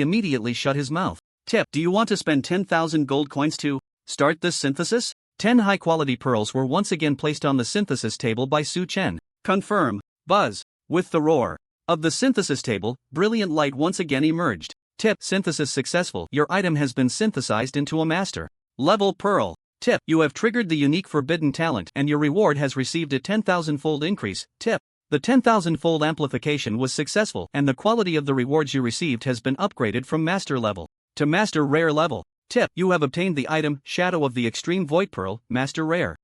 immediately shut his mouth. Tip: do you want to spend 10,000 gold coins to start this synthesis? 10 high-quality pearls were once again placed on the synthesis table by Su Chen. Confirm. Buzz. With the roar of the synthesis table, brilliant light once again emerged. Tip: synthesis successful, your item has been synthesized into a master level pearl. Tip: you have triggered the unique forbidden talent and your reward has received a 10,000-fold increase. Tip: the 10,000-fold amplification was successful and the quality of the rewards you received has been upgraded from master level to master rare level. Tip: you have obtained the item, Shadow of the Extreme Void Pearl, Master Rare.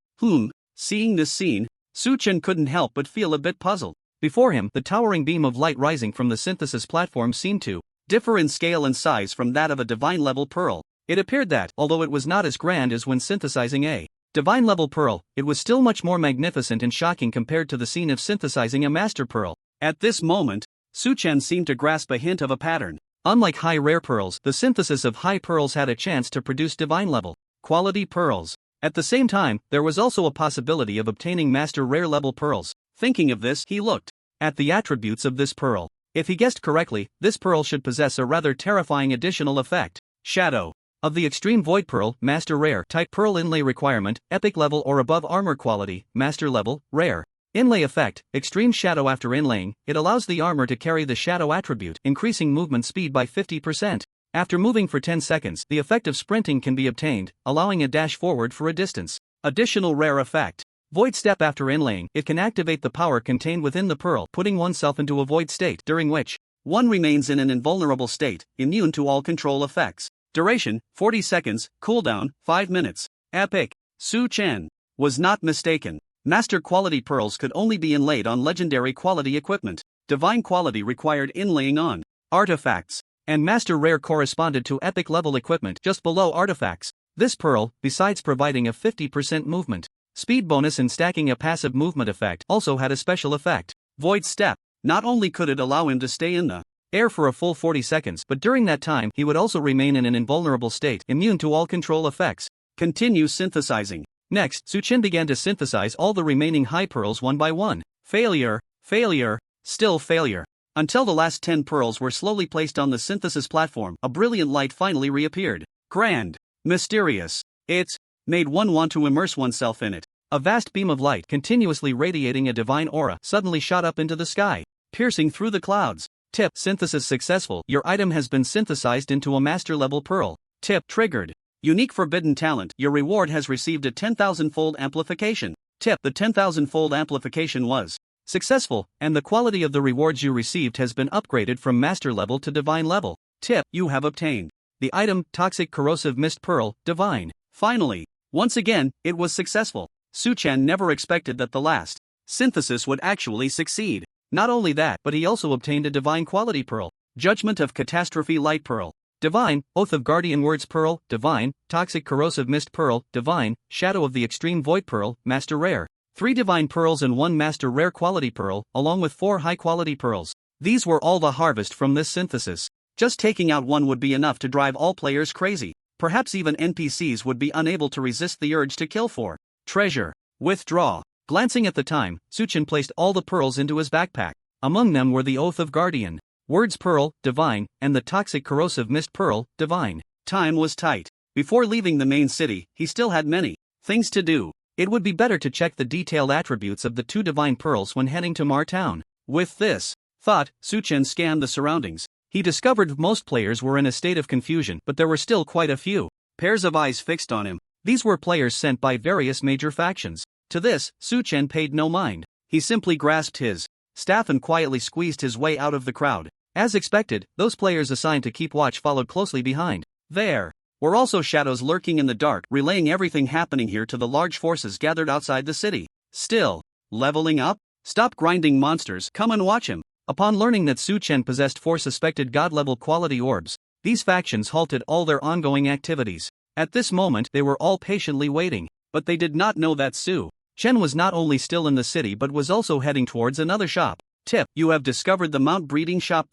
Seeing this scene, Su-Chen couldn't help but feel a bit puzzled. Before him, the towering beam of light rising from the synthesis platform seemed to differ in scale and size from that of a divine-level pearl. It appeared that, although it was not as grand as when synthesizing a divine-level pearl, it was still much more magnificent and shocking compared to the scene of synthesizing a master pearl. At this moment, Su-Chen seemed to grasp a hint of a pattern. Unlike high rare pearls, the synthesis of high pearls had a chance to produce divine-level quality pearls. At the same time, there was also a possibility of obtaining master rare-level pearls. Thinking of this, he looked at the attributes of this pearl. If he guessed correctly, this pearl should possess a rather terrifying additional effect. Shadow of the Extreme Void Pearl, Master Rare. Type: Pearl Inlay requirement, Epic level or above armor quality, Master level, Rare. Inlay effect: Extreme Shadow. After inlaying, it allows the armor to carry the shadow attribute, increasing movement speed by 50%. After moving for 10 seconds, the effect of sprinting can be obtained, allowing a dash forward for a distance. Additional rare effect: Void Step. After inlaying, it can activate the power contained within the pearl, putting oneself into a void state, during which one remains in an invulnerable state, immune to all control effects. Duration: 40 seconds, cooldown: 5 minutes. Epic. Su-Chen was not mistaken. Master quality pearls could only be inlaid on legendary quality equipment. Divine quality required inlaying on artifacts, and master rare corresponded to epic level equipment just below artifacts. This pearl, besides providing a 50% movement speed bonus and stacking a passive movement effect, also had a special effect. Void Step. Not only could it allow him to stay in the air for a full 40 seconds, but during that time he would also remain in an invulnerable state, immune to all control effects. Continue synthesizing. Next, Su-Chen began to synthesize all the remaining high pearls one by one. Failure, failure, still failure. Until the last 10 pearls were slowly placed on the synthesis platform, a brilliant light finally reappeared. Grand, mysterious. It made one want to immerse oneself in it. A vast beam of light, continuously radiating a divine aura, suddenly shot up into the sky, piercing through the clouds. Tip: synthesis successful. Your item has been synthesized into a master level pearl. Tip triggered. Unique forbidden talent. Your reward has received a 10,000-fold amplification. Tip: the 10,000-fold amplification was successful, and the quality of the rewards you received has been upgraded from master level to divine level. Tip: you have obtained the item Toxic Corrosive Mist Pearl, Divine. Finally, once again, it was successful. Su-Chen never expected that the last synthesis would actually succeed. Not only that, but he also obtained a divine quality pearl. Judgment of Catastrophe Light Pearl, Divine. Oath of Guardian Words Pearl, Divine. Toxic Corrosive Mist Pearl, Divine. Shadow of the Extreme Void Pearl, Master Rare. 3 divine pearls and 1 master rare quality pearl, along with 4 high quality pearls. These were all the harvest from this synthesis. Just taking out one would be enough to drive all players crazy. Perhaps even NPCs would be unable to resist the urge to kill for treasure. Withdraw. Glancing at the time, Su-Chen placed all the pearls into his backpack. Among them were the Oath of Guardian Words Pearl, Divine, and the Toxic Corrosive Mist Pearl, Divine. Time was tight. Before leaving the main city, he still had many things to do. It would be better to check the detailed attributes of the 2 divine pearls when heading to Mar Town. With this thought, Su-Chen scanned the surroundings. He discovered most players were in a state of confusion, but there were still quite a few pairs of eyes fixed on him. These were players sent by various major factions. To this, Su-Chen paid no mind. He simply grasped his staff and quietly squeezed his way out of the crowd. As expected, those players assigned to keep watch followed closely behind. There were also shadows lurking in the dark, relaying everything happening here to the large forces gathered outside the city. Still leveling up? Stop grinding, monsters, come and watch him. Upon learning that Su-Chen possessed 4 suspected god-level quality orbs, these factions halted all their ongoing activities. At this moment, they were all patiently waiting. But they did not know that Su-Chen was not only still in the city but was also heading towards another shop. Tip: you have discovered the Mount Breeding Shop.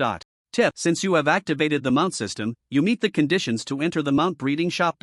Tip: since you have activated the mount system, you meet the conditions to enter the Mount Breeding Shop.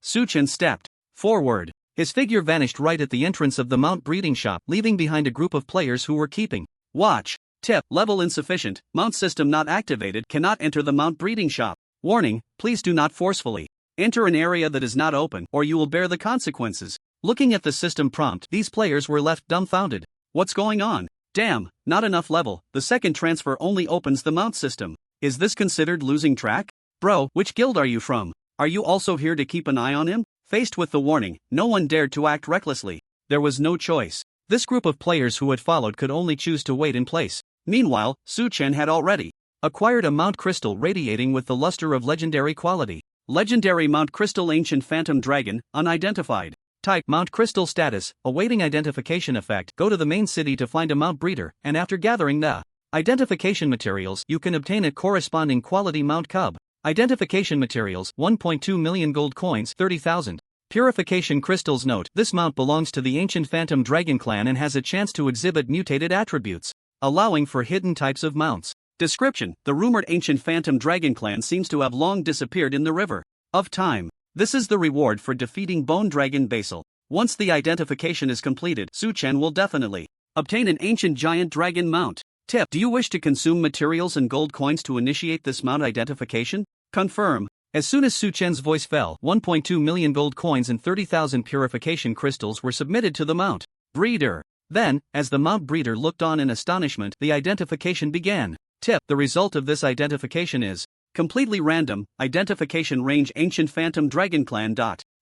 Su-Chen stepped forward. His figure vanished right at the entrance of the Mount Breeding Shop, leaving behind a group of players who were keeping watch. Tip: level insufficient, mount system not activated, cannot enter the Mount Breeding Shop. Warning: please do not forcefully enter an area that is not open, or you will bear the consequences. Looking at the system prompt, these players were left dumbfounded. What's going on? Damn, not enough level. The second transfer only opens the mount system. Is this considered losing track? Bro, which guild are you from? Are you also here to keep an eye on him? Faced with the warning, no one dared to act recklessly. There was no choice. This group of players who had followed could only choose to wait in place. Meanwhile, Su-Chen had already acquired a mount crystal radiating with the luster of legendary quality. Legendary Mount Crystal Ancient Phantom Dragon, unidentified. Type Mount Crystal. Status, awaiting identification. Effect, go to the main city to find a Mount Breeder, and after gathering the identification materials, you can obtain a corresponding quality Mount Cub. Identification materials, 1.2 million gold coins, 30,000. Purification crystals. Note, this mount belongs to the ancient Phantom Dragon clan and has a chance to exhibit mutated attributes, allowing for hidden types of mounts. Description: the rumored ancient Phantom Dragon clan seems to have long disappeared in the river of time. This is the reward for defeating Bone Dragon Basil. Once the identification is completed, Su-Chen will definitely obtain an ancient giant dragon mount. Tip: do you wish to consume materials and gold coins to initiate this mount identification? Confirm. As soon as Su-Chen's voice fell, 1.2 million gold coins and 30,000 purification crystals were submitted to the Mount Breeder. Then, as the Mount Breeder looked on in astonishment, the identification began. Tip: the result of this identification is completely random. Identification range: Ancient Phantom Dragon Clan.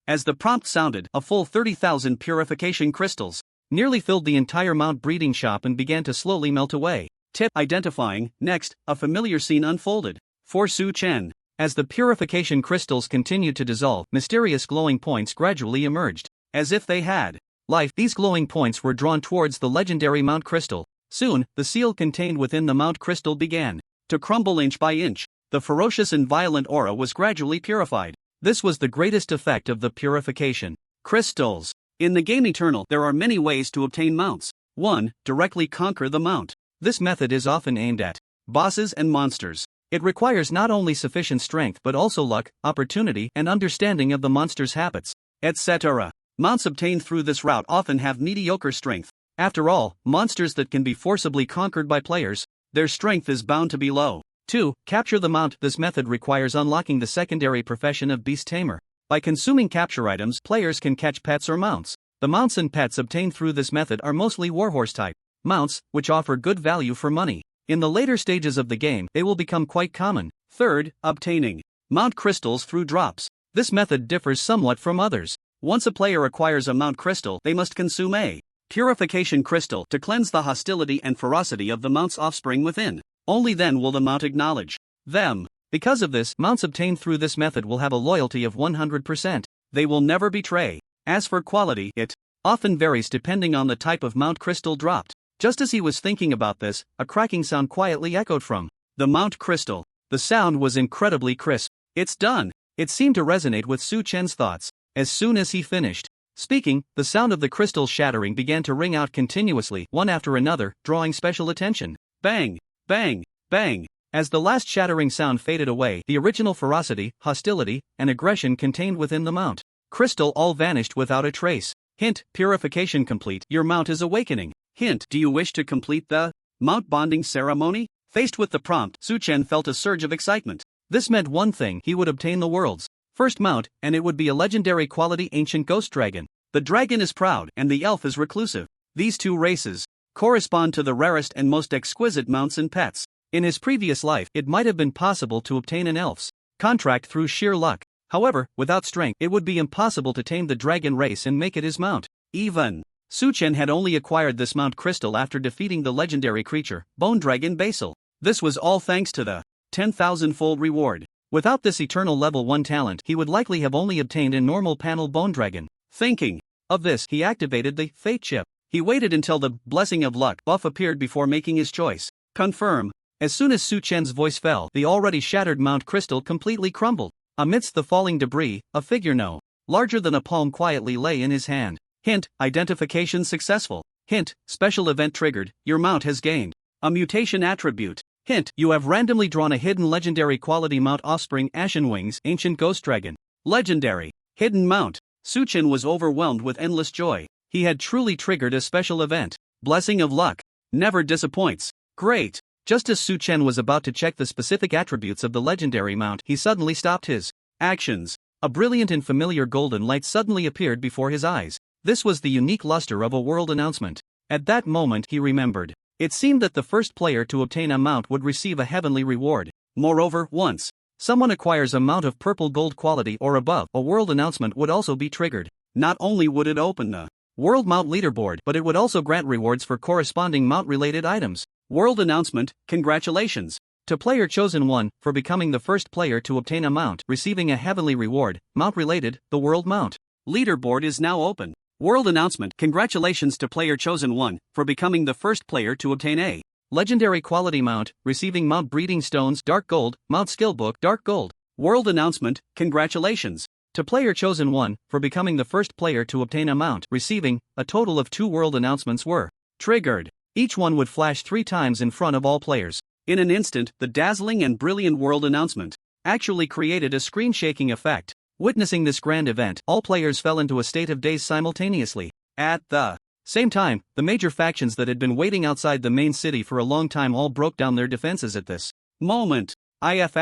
As the prompt sounded, a full 30,000 purification crystals nearly filled the entire Mount Breeding shop and began to slowly melt away. Tip: identifying. Next, a familiar scene unfolded for Su-Chen. As the purification crystals continued to dissolve, mysterious glowing points gradually emerged. As if they had life, these glowing points were drawn towards the legendary Mount Crystal. Soon, the seal contained within the Mount Crystal began to crumble inch by inch. The ferocious and violent aura was gradually purified. This was the greatest effect of the purification crystals. In the game Eternal, there are many ways to obtain mounts. 1. Directly conquer the mount. This method is often aimed at bosses and monsters. It requires not only sufficient strength but also luck, opportunity, and understanding of the monster's habits, etc. Mounts obtained through this route often have mediocre strength. After all, monsters that can be forcibly conquered by players, their strength is bound to be low. 2. Capture the mount. This method requires unlocking the secondary profession of beast tamer. By consuming capture items, players can catch pets or mounts. The mounts and pets obtained through this method are mostly warhorse type mounts, which offer good value for money. In the later stages of the game, they will become quite common. 3. Obtaining Mount Crystals through drops. This method differs somewhat from others. Once a player acquires a Mount Crystal, they must consume a Purification Crystal to cleanse the hostility and ferocity of the Mount's offspring within. Only then will the Mount acknowledge them. Because of this, mounts obtained through this method will have a loyalty of 100%. They will never betray. As for quality, it often varies depending on the type of Mount Crystal dropped. Just as he was thinking about this, a cracking sound quietly echoed from the Mount Crystal. The sound was incredibly crisp. It's done. It seemed to resonate with Su-Chen's thoughts. As soon as he finished speaking, the sound of the crystal shattering began to ring out continuously, one after another, drawing special attention. Bang! Bang! Bang! As the last shattering sound faded away, the original ferocity, hostility, and aggression contained within the Mount Crystal all vanished without a trace. Hint: purification complete. Your mount is awakening. Hint: do you wish to complete the Mount Bonding Ceremony? Faced with the prompt, Su-Chen felt a surge of excitement. This meant one thing: he would obtain the world's first mount, and it would be a legendary quality ancient ghost dragon. The dragon is proud, and the elf is reclusive. These two races correspond to the rarest and most exquisite mounts and pets. In his previous life, it might have been possible to obtain an elf's contract through sheer luck. However, without strength, it would be impossible to tame the dragon race and make it his mount. Even Su-Chen had only acquired this Mount Crystal after defeating the legendary creature, Bone Dragon Basil. This was all thanks to the 10,000-fold reward. Without this eternal level 1 talent, he would likely have only obtained a normal panel Bone Dragon. Thinking of this, he activated the Fate chip. He waited until the Blessing of Luck buff appeared before making his choice. Confirm. As soon as Su-Chen's voice fell, the already shattered Mount Crystal completely crumbled. Amidst the falling debris, a figure no larger than a palm quietly lay in his hand. Hint: identification successful. Hint: special event triggered. Your mount has gained a mutation attribute. Hint: you have randomly drawn a hidden legendary quality mount offspring Ashen Wings Ancient Ghost Dragon. Legendary hidden mount. Su-Chen was overwhelmed with endless joy. He had truly triggered a special event. Blessing of Luck never disappoints. Great. Just as Su-Chen was about to check the specific attributes of the legendary mount, he suddenly stopped his actions. A brilliant and familiar golden light suddenly appeared before his eyes. This was the unique luster of a world announcement. At that moment he remembered. It seemed that the first player to obtain a mount would receive a heavenly reward. Moreover, once someone acquires a mount of purple gold quality or above, a world announcement would also be triggered. Not only would it open the World Mount Leaderboard, but it would also grant rewards for corresponding mount-related items. World announcement: congratulations! To player chosen 1, for becoming the first player to obtain a mount, receiving a heavenly reward, mount related, the world mount. Leaderboard is now open. World announcement. Congratulations to player chosen 1, for becoming the first player to obtain a legendary quality mount, receiving mount breeding stones, dark gold, mount skill book, dark gold. World announcement. Congratulations to player chosen 1, for becoming the first player to obtain a mount, receiving a total of 2 world announcements were triggered. Each one would flash 3 times in front of all players. In an instant, the dazzling and brilliant world announcement actually created a screen-shaking effect. Witnessing this grand event, all players fell into a state of daze simultaneously. At the same time, the major factions that had been waiting outside the main city for a long time all broke down their defenses at this moment. If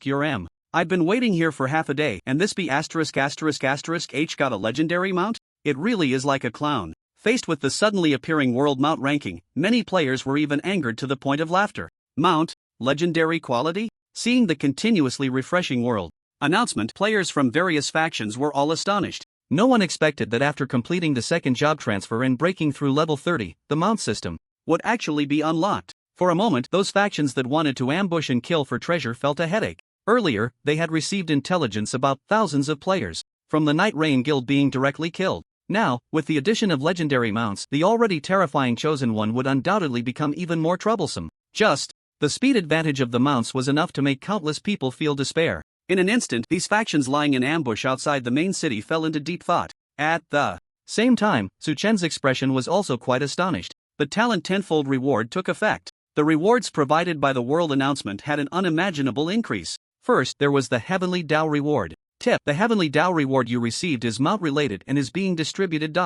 your M. I've been waiting here for half a day, and this be H got a legendary mount? It really is like a clown. Faced with the suddenly appearing world mount ranking, many players were even angered to the point of laughter. Mount, legendary quality? Seeing the continuously refreshing world announcement, players from various factions were all astonished. No one expected that after completing the second job transfer and breaking through level 30, the mount system would actually be unlocked. For a moment, those factions that wanted to ambush and kill for treasure felt a headache. Earlier, they had received intelligence about thousands of players from the Night Rain Guild being directly killed. Now, with the addition of legendary mounts, the already terrifying chosen 1 would undoubtedly become even more troublesome. Just the speed advantage of the mounts was enough to make countless people feel despair. In an instant, these factions lying in ambush outside the main city fell into deep thought. At the same time, Su Chen's expression was also quite astonished. The talent tenfold reward took effect. The rewards provided by the world announcement had an unimaginable increase. First, there was the Heavenly Dao reward. Tip: the Heavenly Dao reward you received is mount related and is being distributed.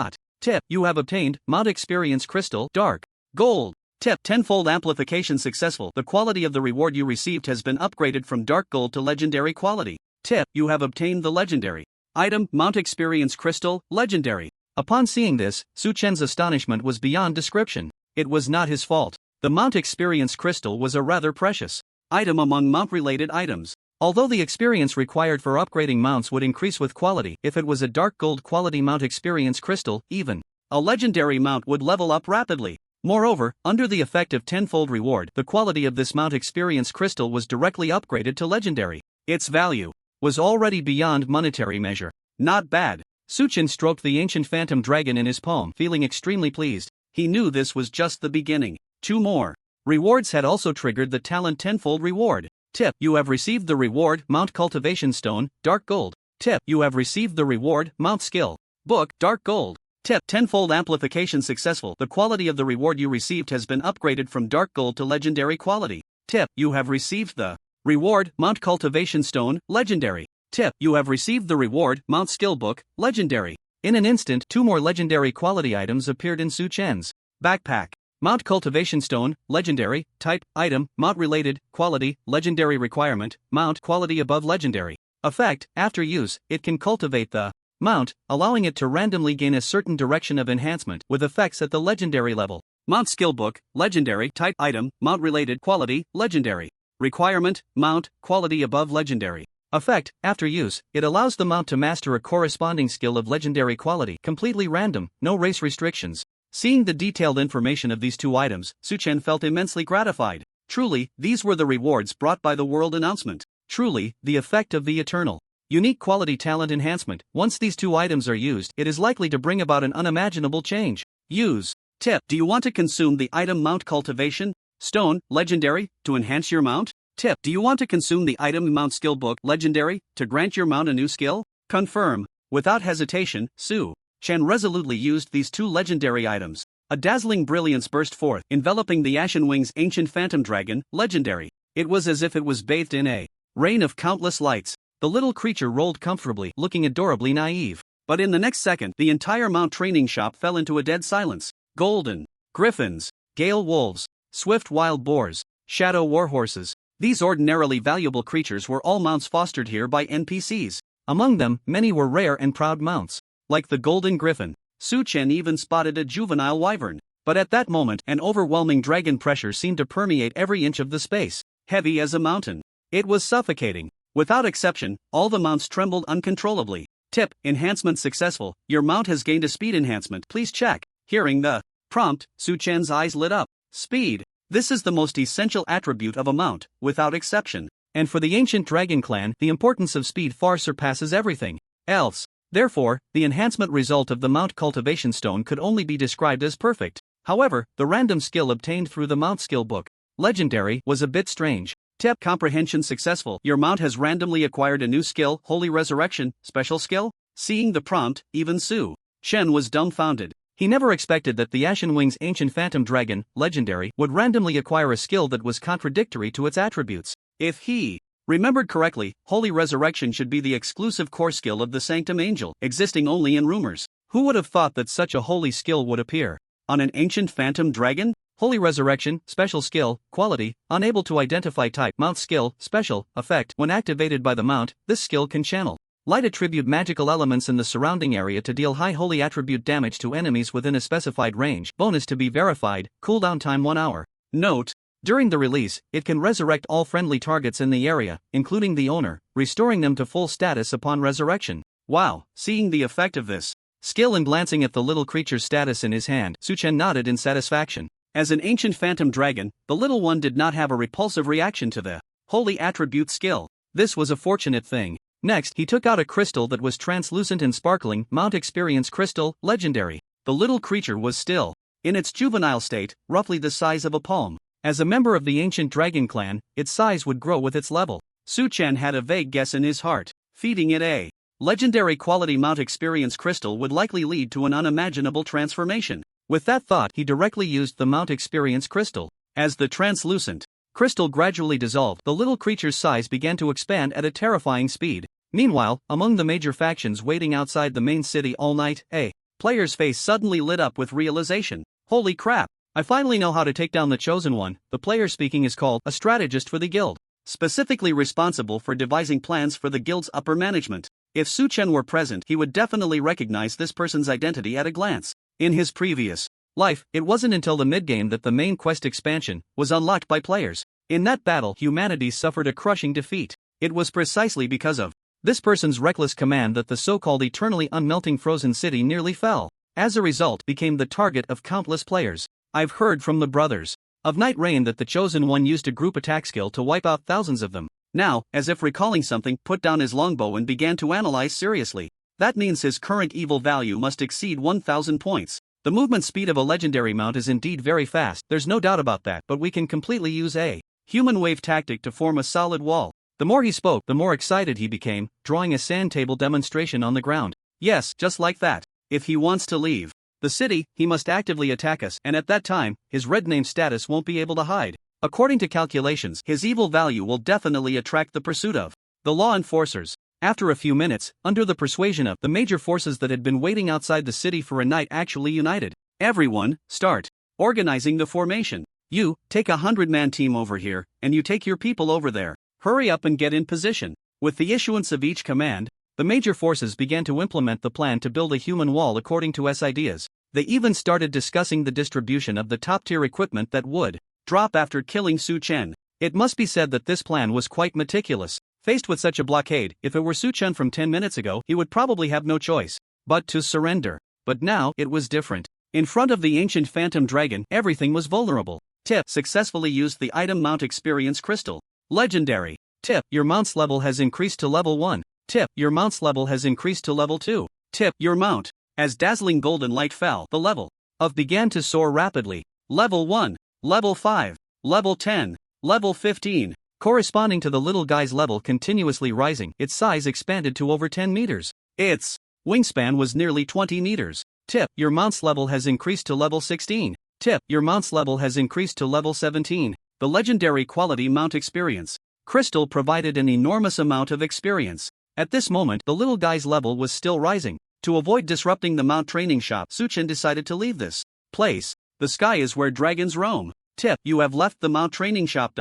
Tip: you have obtained mount experience crystal, dark gold. Tip: tenfold amplification successful. The quality of the reward you received has been upgraded from dark gold to legendary quality. Tip: you have obtained the legendary item, mount experience crystal, legendary. Upon seeing this, Su Chen's astonishment was beyond description. It was not his fault. The mount experience crystal was a rather precious item among mount related items. Although the experience required for upgrading mounts would increase with quality, if it was a dark gold quality mount experience crystal, even a legendary mount would level up rapidly. Moreover, under the effect of tenfold reward, the quality of this mount experience crystal was directly upgraded to legendary. Its value was already beyond monetary measure. Not bad. Su Chen stroked the ancient phantom dragon in his palm, feeling extremely pleased. He knew this was just the beginning. 2 more rewards had also triggered the talent tenfold reward. Tip: you have received the reward, mount cultivation stone, dark gold. Tip: you have received the reward, mount skill book, dark gold. Tip: tenfold amplification successful. The quality of the reward you received has been upgraded from dark gold to legendary quality. Tip: you have received the reward, mount cultivation stone, legendary. Tip: you have received the reward, mount skill book, legendary. In an instant, 2 more legendary quality items appeared in Su Chen's backpack. Mount cultivation stone, legendary, type, item, mount related, quality, legendary requirement, mount quality above legendary. Effect: after use, it can cultivate the mount, allowing it to randomly gain a certain direction of enhancement with effects at the legendary level. Mount skill book, legendary, type, item, mount related, quality, legendary. Requirement: mount, quality above legendary. Effect: after use, it allows the mount to master a corresponding skill of legendary quality, completely random, no race restrictions. Seeing the detailed information of these 2 items, Su Chen felt immensely gratified. Truly, these were the rewards brought by the world announcement. Truly, the effect of the eternal unique quality talent enhancement. Once these 2 items are used, it is likely to bring about an unimaginable change. Use. Tip: do you want to consume the item mount cultivation stone, legendary, to enhance your mount? Tip: do you want to consume the item mount skill book, legendary, to grant your mount a new skill? Confirm. Without hesitation, Su Chen resolutely used these 2 legendary items. A dazzling brilliance burst forth, enveloping the Ashen Wings ancient phantom dragon, legendary. It was as if it was bathed in a rain of countless lights. The little creature rolled comfortably, looking adorably naive. But in the next second, the entire mount training shop fell into a dead silence. Golden griffins, gale wolves, swift wild boars, shadow warhorses. These ordinarily valuable creatures were all mounts fostered here by NPCs. Among them, many were rare and proud mounts. Like the golden griffin, Su Chen even spotted a juvenile wyvern. But at that moment, an overwhelming dragon pressure seemed to permeate every inch of the space, heavy as a mountain. It was suffocating. Without exception, all the mounts trembled uncontrollably. Tip: enhancement successful. Your mount has gained a speed enhancement. Please check. Hearing the prompt, Su Chen's eyes lit up. Speed. This is the most essential attribute of a mount, without exception. And for the ancient dragon clan, the importance of speed far surpasses everything else. Therefore, the enhancement result of the mount cultivation stone could only be described as perfect. However, the random skill obtained through the mount skill book, legendary, was a bit strange. Tip: comprehension successful. Your mount has randomly acquired a new skill, Holy Resurrection, special skill. Seeing the prompt, even Su Chen was dumbfounded. He never expected that the Ashen Wings ancient phantom dragon, legendary, would randomly acquire a skill that was contradictory to its attributes. If he remembered correctly, Holy Resurrection should be the exclusive core skill of the Sanctum Angel, existing only in rumors. Who would have thought that such a holy skill would appear on an ancient phantom dragon? Holy Resurrection, special skill, quality, unable to identify type. Mount skill, special, effect. When activated by the mount, this skill can channel light attribute magical elements in the surrounding area to deal high holy attribute damage to enemies within a specified range. Bonus to be verified, cooldown time 1 hour. Note: during the release, it can resurrect all friendly targets in the area, including the owner, restoring them to full status upon resurrection. Wow, seeing the effect of this skill and glancing at the little creature's status in his hand, Su Chen nodded in satisfaction. As an ancient phantom dragon, the little one did not have a repulsive reaction to the holy attribute skill. This was a fortunate thing. Next, he took out a crystal that was translucent and sparkling, Mount Experience Crystal, legendary. The little creature was still in its juvenile state, roughly the size of a palm. As a member of the ancient dragon clan, its size would grow with its level. Su Chen had a vague guess in his heart. Feeding it a legendary quality Mount Experience Crystal would likely lead to an unimaginable transformation. With that thought, he directly used the Mount Experience Crystal. As the translucent crystal gradually dissolved, the little creature's size began to expand at a terrifying speed. Meanwhile, among the major factions waiting outside the main city all night, a player's face suddenly lit up with realization. Holy crap! I finally know how to take down the Chosen One. The player speaking is called a strategist for the guild, specifically responsible for devising plans for the guild's upper management. If Su Chen were present, he would definitely recognize this person's identity at a glance. In his previous life, it wasn't until the mid-game that the main quest expansion was unlocked by players. In that battle, humanity suffered a crushing defeat. It was precisely because of this person's reckless command that the so-called eternally unmelting frozen city nearly fell. As a result, became the target of countless players. I've heard from the brothers of Night Rain that the Chosen One used a group attack skill to wipe out thousands of them. Now, as if recalling something, put down his longbow and began to analyze seriously. That means his current evil value must exceed 1,000 points. The movement speed of a legendary mount is indeed very fast, there's no doubt about that, but we can completely use a human wave tactic to form a solid wall. The more he spoke, the more excited he became, drawing a sand table demonstration on the ground. Yes, just like that. If he wants to leave the city, he must actively attack us, and at that time, his red name status won't be able to hide. According to calculations, his evil value will definitely attract the pursuit of the law enforcers. After a few minutes, under the persuasion of the major forces that had been waiting outside the city for a night actually united. Everyone, start organizing the formation. You, take a 100-man team over here, and you take your people over there. Hurry up and get in position. With the issuance of each command, the major forces began to implement the plan to build a human wall according to S ideas. They even started discussing the distribution of the top-tier equipment that would drop after killing Su Chen. It must be said that this plan was quite meticulous. Faced with such a blockade, if it were Su Chen from 10 minutes ago, he would probably have no choice but to surrender. But now, it was different. In front of the ancient phantom dragon, everything was vulnerable. Tip: successfully used the item Mount Experience Crystal. Legendary. Tip: your mount's level has increased to level 1. Tip: your mount's level has increased to level 2. Tip: your mount. As dazzling golden light fell, the level of began to soar rapidly. Level 1, level 5, level 10, level 15. Corresponding to the little guy's level continuously rising, its size expanded to over 10 meters. Its wingspan was nearly 20 meters. Tip: your mount's level has increased to level 16. Tip: your mount's level has increased to level 17. The legendary quality Mount Experience Crystal provided an enormous amount of experience. At this moment, the little guy's level was still rising. To avoid disrupting the Mount training shop, Su Chen decided to leave this place. The sky is where dragons roam. Tip: you have left the Mount training shop.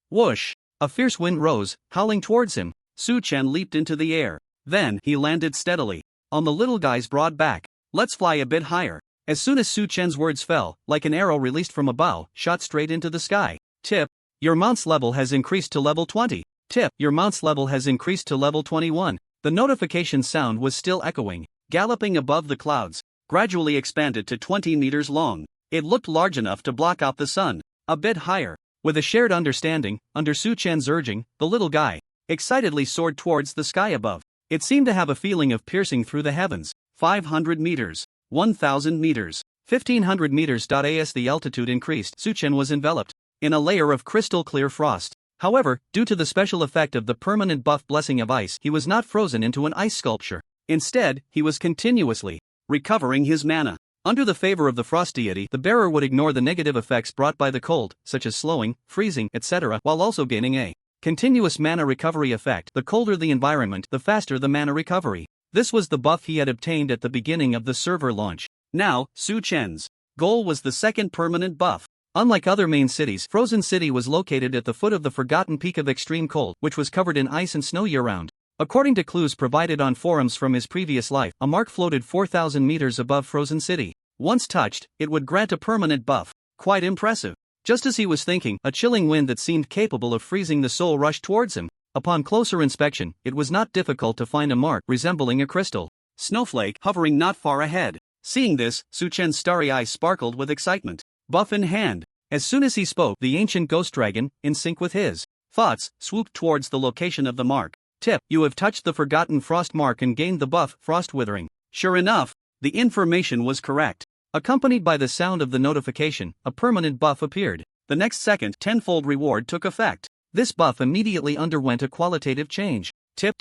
Whoosh! A fierce wind rose, howling towards him. Su Chen leaped into the air. Then, he landed steadily on the little guy's broad back. Let's fly a bit higher. As soon as Su Chen's words fell, like an arrow released from a bow, shot straight into the sky. Tip: your mount's level has increased to level 20. Tip: your mount's level has increased to level 21. The notification sound was still echoing, galloping above the clouds, gradually expanded to 20 meters long. It looked large enough to block out the sun. A bit higher. With a shared understanding, under Su Chen's urging, the little guy excitedly soared towards the sky above. It seemed to have a feeling of piercing through the heavens. 500 meters. 1,000 meters. 1,500 meters. As the altitude increased, Su Chen was enveloped in a layer of crystal clear frost. However, due to the special effect of the permanent buff blessing of ice, he was not frozen into an ice sculpture. Instead, he was continuously recovering his mana. Under the favor of the frost deity, the bearer would ignore the negative effects brought by the cold, such as slowing, freezing, etc., while also gaining a continuous mana recovery effect. The colder the environment, the faster the mana recovery. This was the buff he had obtained at the beginning of the server launch. Now, Su Chen's goal was the second permanent buff. Unlike other main cities, Frozen City was located at the foot of the forgotten peak of extreme cold, which was covered in ice and snow year-round. According to clues provided on forums from his previous life, a mark floated 4,000 meters above Frozen City. Once touched, it would grant a permanent buff. Quite impressive. Just as he was thinking, a chilling wind that seemed capable of freezing the soul rushed towards him. Upon closer inspection, it was not difficult to find a mark resembling a crystal snowflake hovering not far ahead. Seeing this, Su Chen's starry eyes sparkled with excitement. Buff in hand. As soon as he spoke, the ancient ghost dragon, in sync with his thoughts, swooped towards the location of the mark. Tip: you have touched the forgotten frost mark and gained the buff, Frost Withering. Sure enough, the information was correct. Accompanied by the sound of the notification, a permanent buff appeared. The next second, tenfold reward took effect. This buff immediately underwent a qualitative change. Tip: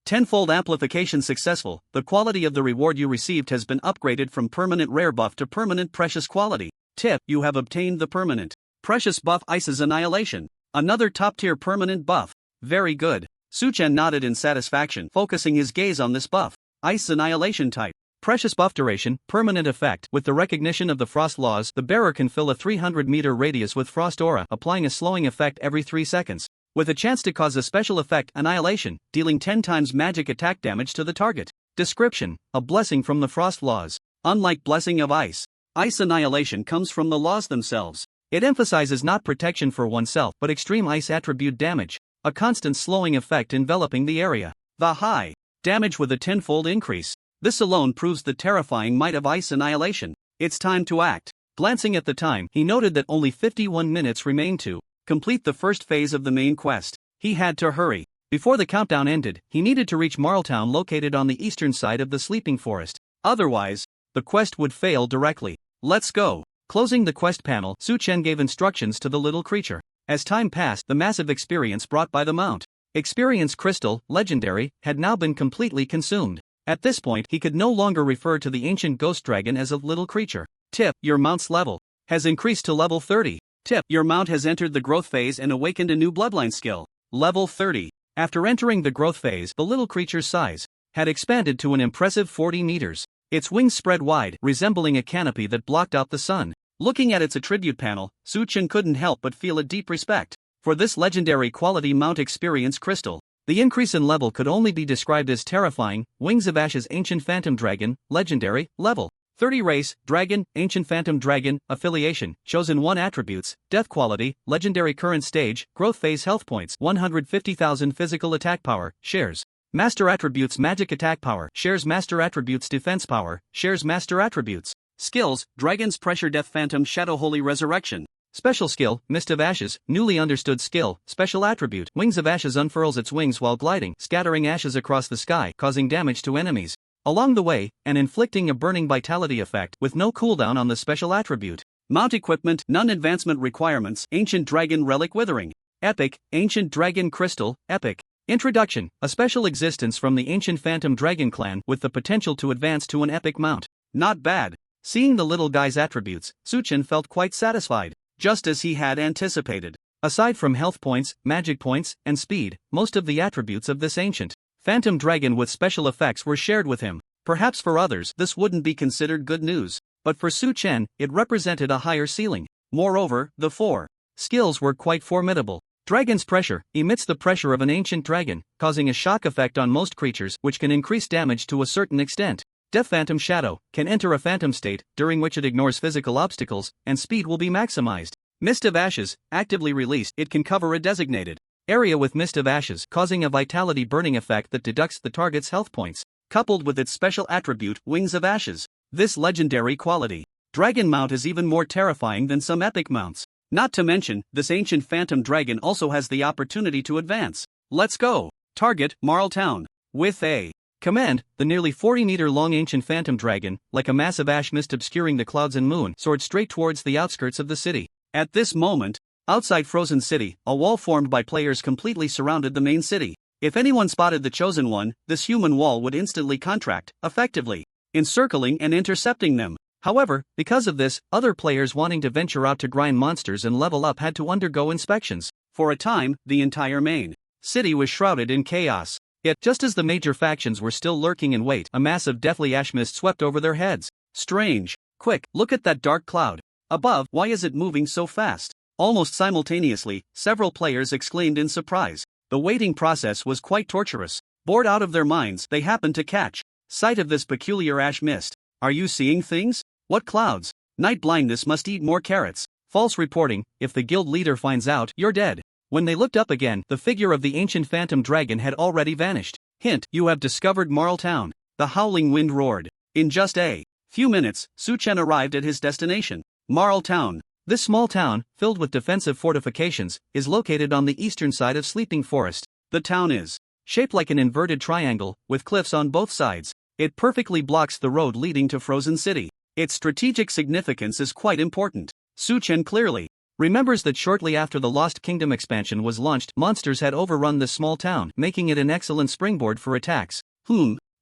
tenfold amplification successful. The quality of the reward you received has been upgraded from permanent rare buff to permanent precious quality. Tip: you have obtained the permanent precious buff Ice's Annihilation. Another top-tier permanent buff. Very good. Su Chen nodded in satisfaction, focusing his gaze on this buff. Ice Annihilation type. Precious buff duration, permanent effect. With the recognition of the frost laws, the bearer can fill a 300-meter radius with frost aura, applying a slowing effect every 3 seconds. With a chance to cause a special effect, Annihilation, dealing 10 times magic attack damage to the target. Description: a blessing from the frost laws. Unlike Blessing of Ice, Ice Annihilation comes from the laws themselves. It emphasizes not protection for oneself but extreme ice attribute damage. A constant slowing effect enveloping the area. The high damage with a tenfold increase. This alone proves the terrifying might of Ice Annihilation. It's time to act. Glancing at the time, he noted that only 51 minutes remained to complete the first phase of the main quest. He had to hurry. Before the countdown ended, he needed to reach Marltown, located on the eastern side of the Sleeping Forest. Otherwise, the quest would fail directly. Let's go. Closing the quest panel, Su Chen gave instructions to the little creature. As time passed, the massive experience brought by the Mount Experience Crystal, legendary, had now been completely consumed. At this point, he could no longer refer to the ancient ghost dragon as a little creature. Tip: your mount's level has increased to level 30. Tip: your mount has entered the growth phase and awakened a new bloodline skill. Level 30. After entering the growth phase, the little creature's size had expanded to an impressive 40 meters. Its wings spread wide, resembling a canopy that blocked out the sun. Looking at its attribute panel, Su Chen couldn't help but feel a deep respect for this legendary quality Mount Experience Crystal. The increase in level could only be described as terrifying. Wings of Ash's Ancient Phantom Dragon, legendary, level 30. Race: Dragon, Ancient Phantom Dragon. Affiliation: Chosen 1. Attributes: Death quality, legendary. Current stage: Growth phase. Health points: 150,000. Physical attack power, shares Master Attributes. Magic attack power, shares Master Attributes. Defense power, shares Master Attributes. Skills: Dragon's Pressure, Death Phantom Shadow, Holy Resurrection. Special skill: Mist of Ashes, newly understood skill. Special attribute: Wings of Ashes unfurls its wings while gliding, scattering ashes across the sky, causing damage to enemies along the way, and inflicting a burning vitality effect with no cooldown on the special attribute. Mount equipment: none. Advancement requirements: Ancient Dragon Relic Withering. Epic: Ancient Dragon Crystal, epic. Introduction: a special existence from the Ancient Phantom Dragon clan with the potential to advance to an epic mount. Not bad. Seeing the little guy's attributes, Su Chen felt quite satisfied, just as he had anticipated. Aside from health points, magic points, and speed, most of the attributes of this ancient Phantom Dragon with special effects were shared with him. Perhaps for others this wouldn't be considered good news, but for Su Chen, it represented a higher ceiling. Moreover, the 4 skills were quite formidable. Dragon's Pressure emits the pressure of an ancient dragon, causing a shock effect on most creatures, which can increase damage to a certain extent. Death Phantom Shadow can enter a phantom state, during which it ignores physical obstacles, and speed will be maximized. Mist of Ashes, actively released, it can cover a designated area with Mist of Ashes, causing a vitality burning effect that deducts the target's health points. Coupled with its special attribute, Wings of Ashes, this legendary quality Dragon mount is even more terrifying than some epic mounts. Not to mention, this ancient phantom dragon also has the opportunity to advance. Let's go. Target, Marl Town. With a command, the nearly 40-meter-long ancient phantom dragon, like a massive ash mist obscuring the clouds and moon, soared straight towards the outskirts of the city. At this moment, outside Frozen City, a wall formed by players completely surrounded the main city. If anyone spotted the Chosen One, this human wall would instantly contract, effectively encircling and intercepting them. However, because of this, other players wanting to venture out to grind monsters and level up had to undergo inspections. For a time, the entire main city was shrouded in chaos. Yet, just as the major factions were still lurking in wait, a massive deathly ash mist swept over their heads. Strange. Quick, look at that dark cloud above. Why is it moving so fast? Almost simultaneously, several players exclaimed in surprise. The waiting process was quite torturous. Bored out of their minds, they happened to catch sight of this peculiar ash mist. Are you seeing things? What clouds? Night blindness must eat more carrots. False reporting. If the guild leader finds out, you're dead. When they looked up again, the figure of the ancient phantom dragon had already vanished. Hint, you have discovered Marl Town. The howling wind roared. In just a few minutes, Su Chen arrived at his destination, Marl Town. This small town, filled with defensive fortifications, is located on the eastern side of Sleeping Forest. The town is shaped like an inverted triangle, with cliffs on both sides. It perfectly blocks the road leading to Frozen City. Its strategic significance is quite important. Su Chen clearly remembers that shortly after the Lost Kingdom expansion was launched, monsters had overrun this small town, making it an excellent springboard for attacks.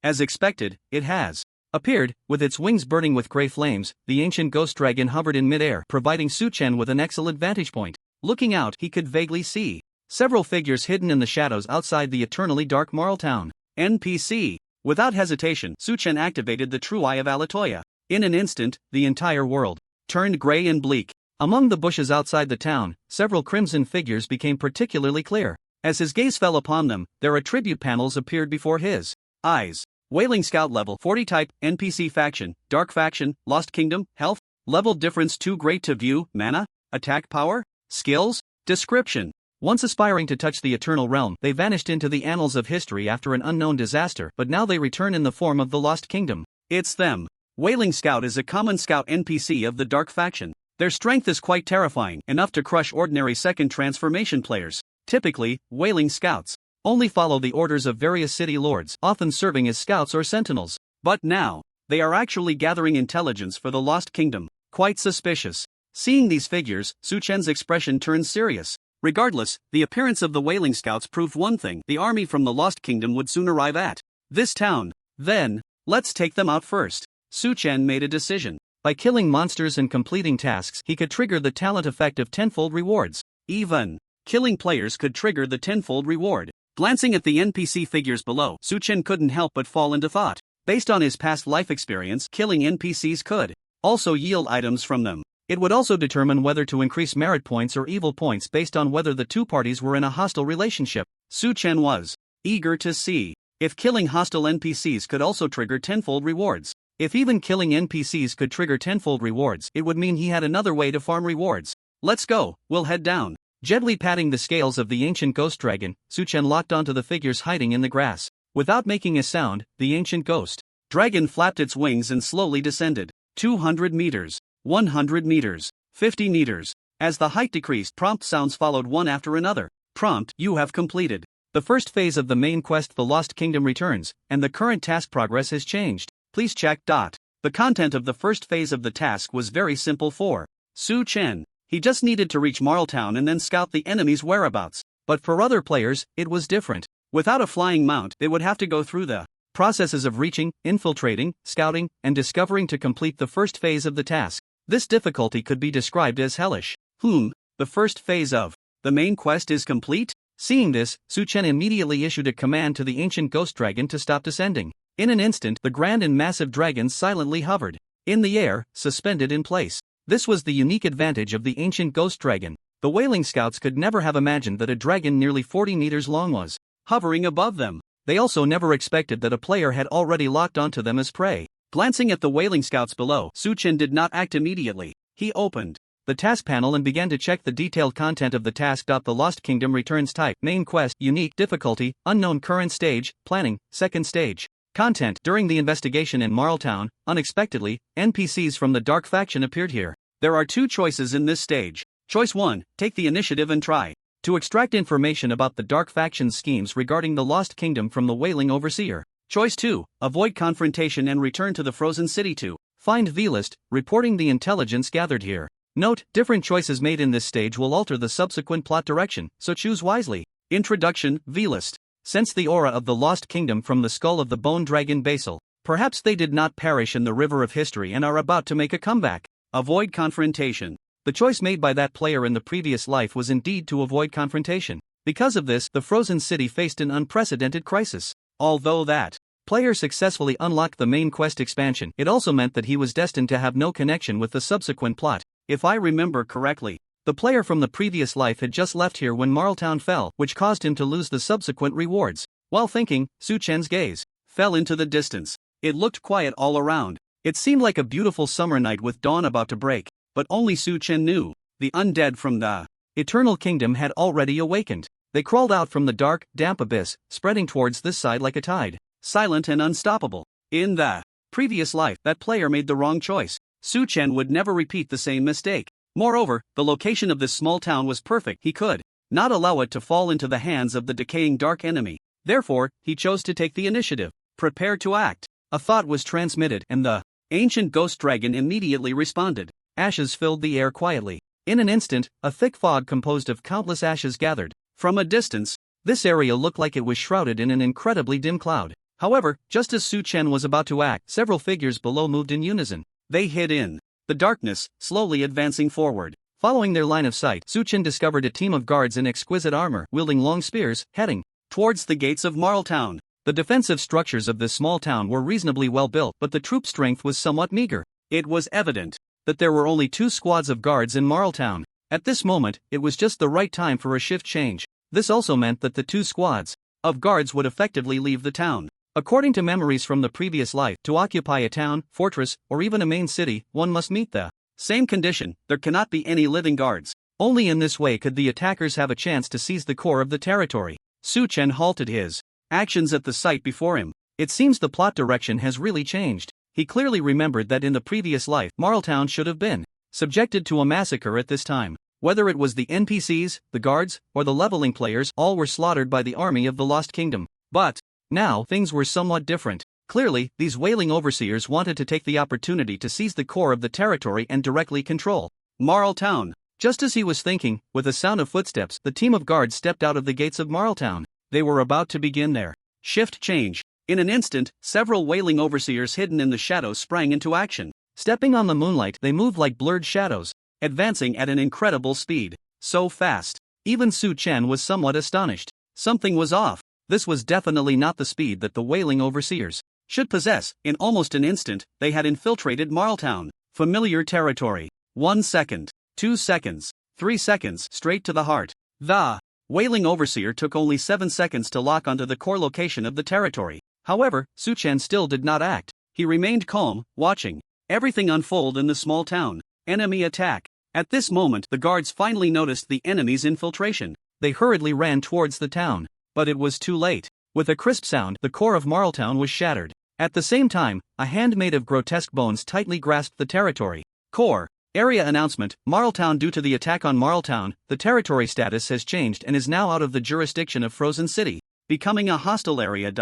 As expected, it has appeared, with its wings burning with grey flames. The ancient ghost dragon hovered in midair, providing Su Chen with an excellent vantage point. Looking out, he could vaguely see several figures hidden in the shadows outside the eternally dark Marl Town. NPC. Without hesitation, Su Chen activated the True Eye of Alatoya. In an instant, the entire world turned grey and bleak. Among the bushes outside the town, several crimson figures became particularly clear. As his gaze fell upon them, their attribute panels appeared before his eyes. Wailing Scout level 40 type, NPC faction, Dark faction, Lost Kingdom, Health, level difference too great to view, mana, attack power, skills, description. Once aspiring to touch the Eternal Realm, they vanished into the annals of history after an unknown disaster, but now they return in the form of the Lost Kingdom. It's them. Wailing Scout is a common scout NPC of the Dark faction. Their strength is quite terrifying, enough to crush ordinary second transformation players. Typically, Wailing Scouts only follow the orders of various city lords, often serving as scouts or sentinels. But now, they are actually gathering intelligence for the Lost Kingdom. Quite suspicious. Seeing these figures, Su Chen's expression turns serious. Regardless, the appearance of the Wailing Scouts proved one thing: the army from the Lost Kingdom would soon arrive at this town. Then, let's take them out first. Su Chen made a decision. By killing monsters and completing tasks, he could trigger the talent effect of tenfold rewards. Even killing players could trigger the tenfold reward. Glancing at the NPC figures below, Su Chen couldn't help but fall into thought. Based on his past life experience, killing NPCs could also yield items from them. It would also determine whether to increase merit points or evil points based on whether the two parties were in a hostile relationship. Su Chen was eager to see if killing hostile NPCs could also trigger tenfold rewards. If even killing NPCs could trigger tenfold rewards, it would mean he had another way to farm rewards. Let's go, we'll head down. Gently patting the scales of the ancient ghost dragon, Su Chen locked onto the figures hiding in the grass. Without making a sound, the ancient ghost dragon flapped its wings and slowly descended. 200 meters, 100 meters, 50 meters. As the height decreased, prompt sounds followed one after another. Prompt: you have completed the first phase of the main quest, The Lost Kingdom Returns, and the current task progress has changed. Please check. The content of the first phase of the task was very simple for Su Chen. He just needed to reach Marl Town and then scout the enemy's whereabouts. But for other players, it was different. Without a flying mount, they would have to go through the processes of reaching, infiltrating, scouting, and discovering to complete the first phase of the task. This difficulty could be described as hellish. The first phase of the main quest is complete? Seeing this, Su Chen immediately issued a command to the ancient ghost dragon to stop descending. In an instant, the grand and massive dragon silently hovered in the air, suspended in place. This was the unique advantage of the ancient ghost dragon. The Wailing Scouts could never have imagined that a dragon nearly 40 meters long was hovering above them. They also never expected that a player had already locked onto them as prey. Glancing at the Wailing Scouts below, Su Chen did not act immediately. He opened the task panel and began to check the detailed content of the task. The Lost Kingdom Returns. Type: main quest, unique, difficulty, unknown, current stage, planning, second stage. Content: during the investigation in Marl Town, unexpectedly, NPCs from the Dark faction appeared here. There are two choices in this stage: Choice 1, take the initiative and try to extract information about the dark faction's schemes regarding the Lost Kingdom from the Wailing Overseer. Choice 2, avoid confrontation and return to the Frozen City to find V-list, reporting the intelligence gathered here. Note, different choices made in this stage will alter the subsequent plot direction, so choose wisely. Introduction, V-list. Sense the aura of the Lost Kingdom from the skull of the bone dragon Basil. Perhaps they did not perish in the river of history and are about to make a comeback. Avoid confrontation. The choice made by that player in the previous life was indeed to avoid confrontation. Because of this, the Frozen City faced an unprecedented crisis. Although that player successfully unlocked the main quest expansion, it also meant that he was destined to have no connection with the subsequent plot. If I remember correctly, the player from the previous life had just left here when Marltown fell, which caused him to lose the subsequent rewards. While thinking, Su Chen's gaze fell into the distance. It looked quiet all around. It seemed like a beautiful summer night with dawn about to break, but only Su Chen knew. The undead from the Eternal Kingdom had already awakened. They crawled out from the dark, damp abyss, spreading towards this side like a tide, silent and unstoppable. In the previous life, that player made the wrong choice. Su Chen would never repeat the same mistake. Moreover, the location of this small town was perfect. He could not allow it to fall into the hands of the decaying dark enemy. Therefore, he chose to take the initiative. Prepare to act. A thought was transmitted, and the ancient ghost dragon immediately responded. Ashes filled the air quietly. In an instant, a thick fog composed of countless ashes gathered. From a distance, this area looked like it was shrouded in an incredibly dim cloud. However, just as Su Chen was about to act, several figures below moved in unison. They hid in the darkness, slowly advancing forward. Following their line of sight, Su Chen discovered a team of guards in exquisite armor, wielding long spears, heading towards the gates of Marltown. The defensive structures of this small town were reasonably well built, but the troop strength was somewhat meager. It was evident that there were only 2 squads of guards in Marltown. At this moment, it was just the right time for a shift change. This also meant that the 2 squads of guards would effectively leave the town. According to memories from the previous life, to occupy a town, fortress, or even a main city, one must meet the same condition: there cannot be any living guards. Only in this way could the attackers have a chance to seize the core of the territory. Su Chen halted his actions at the sight before him. It seems the plot direction has really changed. He clearly remembered that in the previous life, Marltown should have been subjected to a massacre at this time. Whether it was the NPCs, the guards, or the leveling players, all were slaughtered by the army of the Lost Kingdom. But now, things were somewhat different. Clearly, these wailing overseers wanted to take the opportunity to seize the core of the territory and directly control Marltown. Just as he was thinking, with a sound of footsteps, the team of guards stepped out of the gates of Marltown. They were about to begin their shift change. In an instant, several wailing overseers hidden in the shadows sprang into action. Stepping on the moonlight, they moved like blurred shadows, advancing at an incredible speed. So fast. Even Su Chen was somewhat astonished. Something was off. This was definitely not the speed that the wailing overseers should possess. In almost an instant, they had infiltrated Marltown. Familiar territory. 1 second, 2 seconds, 3 seconds, straight to the heart. The wailing overseer took only 7 seconds to lock onto the core location of the territory. However, Su Chen still did not act. He remained calm, watching everything unfold in the small town. Enemy attack. At this moment, the guards finally noticed the enemy's infiltration. They hurriedly ran towards the town. But it was too late. With a crisp sound, the core of Marltown was shattered. At the same time, a hand made of grotesque bones tightly grasped the territory. Core area announcement: Marltown. Due to the attack on Marltown, the territory status has changed and is now out of the jurisdiction of Frozen City, becoming a hostile area.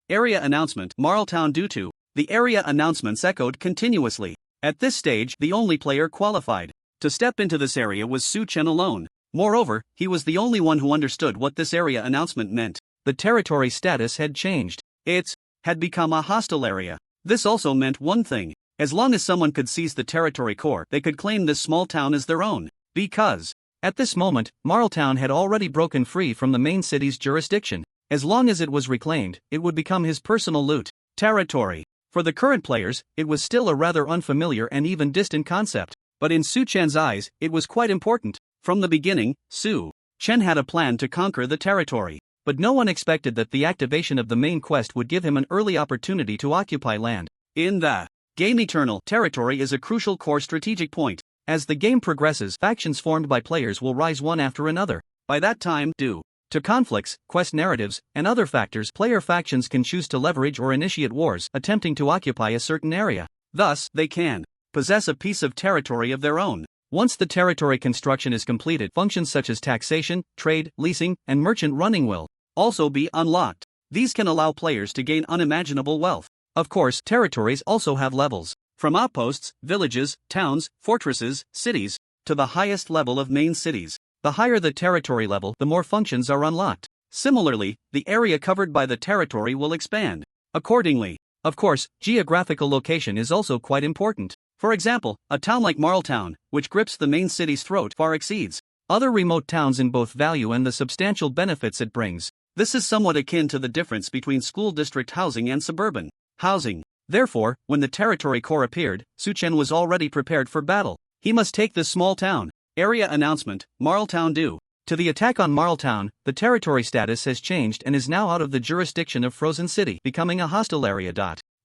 Area announcement: Marltown. Due to the area announcements echoed continuously. At this stage, the only player qualified to step into this area was Su Chen alone. Moreover, he was the only one who understood what this area announcement meant. The territory status had changed. It had become a hostile area. This also meant one thing: as long as someone could seize the territory core, they could claim this small town as their own. Because at this moment, Marltown had already broken free from the main city's jurisdiction. As long as it was reclaimed, it would become his personal loot territory. For the current players, it was still a rather unfamiliar and even distant concept. But in Su Chen's eyes, it was quite important. From the beginning, Su Chen had a plan to conquer the territory. But no one expected that the activation of the main quest would give him an early opportunity to occupy land. In the game, Eternal territory is a crucial core strategic point. As the game progresses, factions formed by players will rise one after another. By that time, due to conflicts, quest narratives, and other factors, player factions can choose to leverage or initiate wars, attempting to occupy a certain area. Thus, they can possess a piece of territory of their own. Once the territory construction is completed, functions such as taxation, trade, leasing, and merchant running will also be unlocked. These can allow players to gain unimaginable wealth. Of course, territories also have levels, from outposts, villages, towns, fortresses, cities, to the highest level of main cities. The higher the territory level, the more functions are unlocked. Similarly, the area covered by the territory will expand accordingly. Of course, geographical location is also quite important. For example, a town like Marltown, which grips the main city's throat, far exceeds other remote towns in both value and the substantial benefits it brings. This is somewhat akin to the difference between school district housing and suburban housing. Therefore, when the territory core appeared, Suchen was already prepared for battle. He must take this small town. Area announcement, Marltown due to the attack on Marltown, the territory status has changed and is now out of the jurisdiction of Frozen City, becoming a hostile area.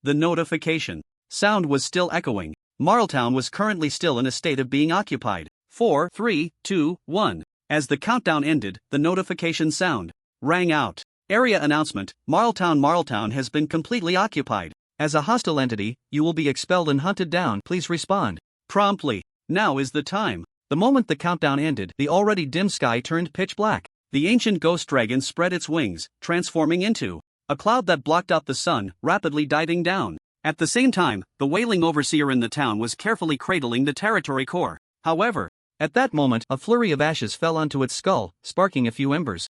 The notification sound was still echoing. Marltown was currently still in a state of being occupied. 4, 3, 2, 1. As the countdown ended, the notification sound rang out. Area announcement, Marltown has been completely occupied. As a hostile entity, you will be expelled and hunted down. Please respond promptly. Now is the time. The moment the countdown ended, the already dim sky turned pitch black. The ancient ghost dragon spread its wings, transforming into a cloud that blocked out the sun, rapidly dying down. At the same time, the wailing overseer in the town was carefully cradling the territory core. However, at that moment, a flurry of ashes fell onto its skull, sparking a few embers.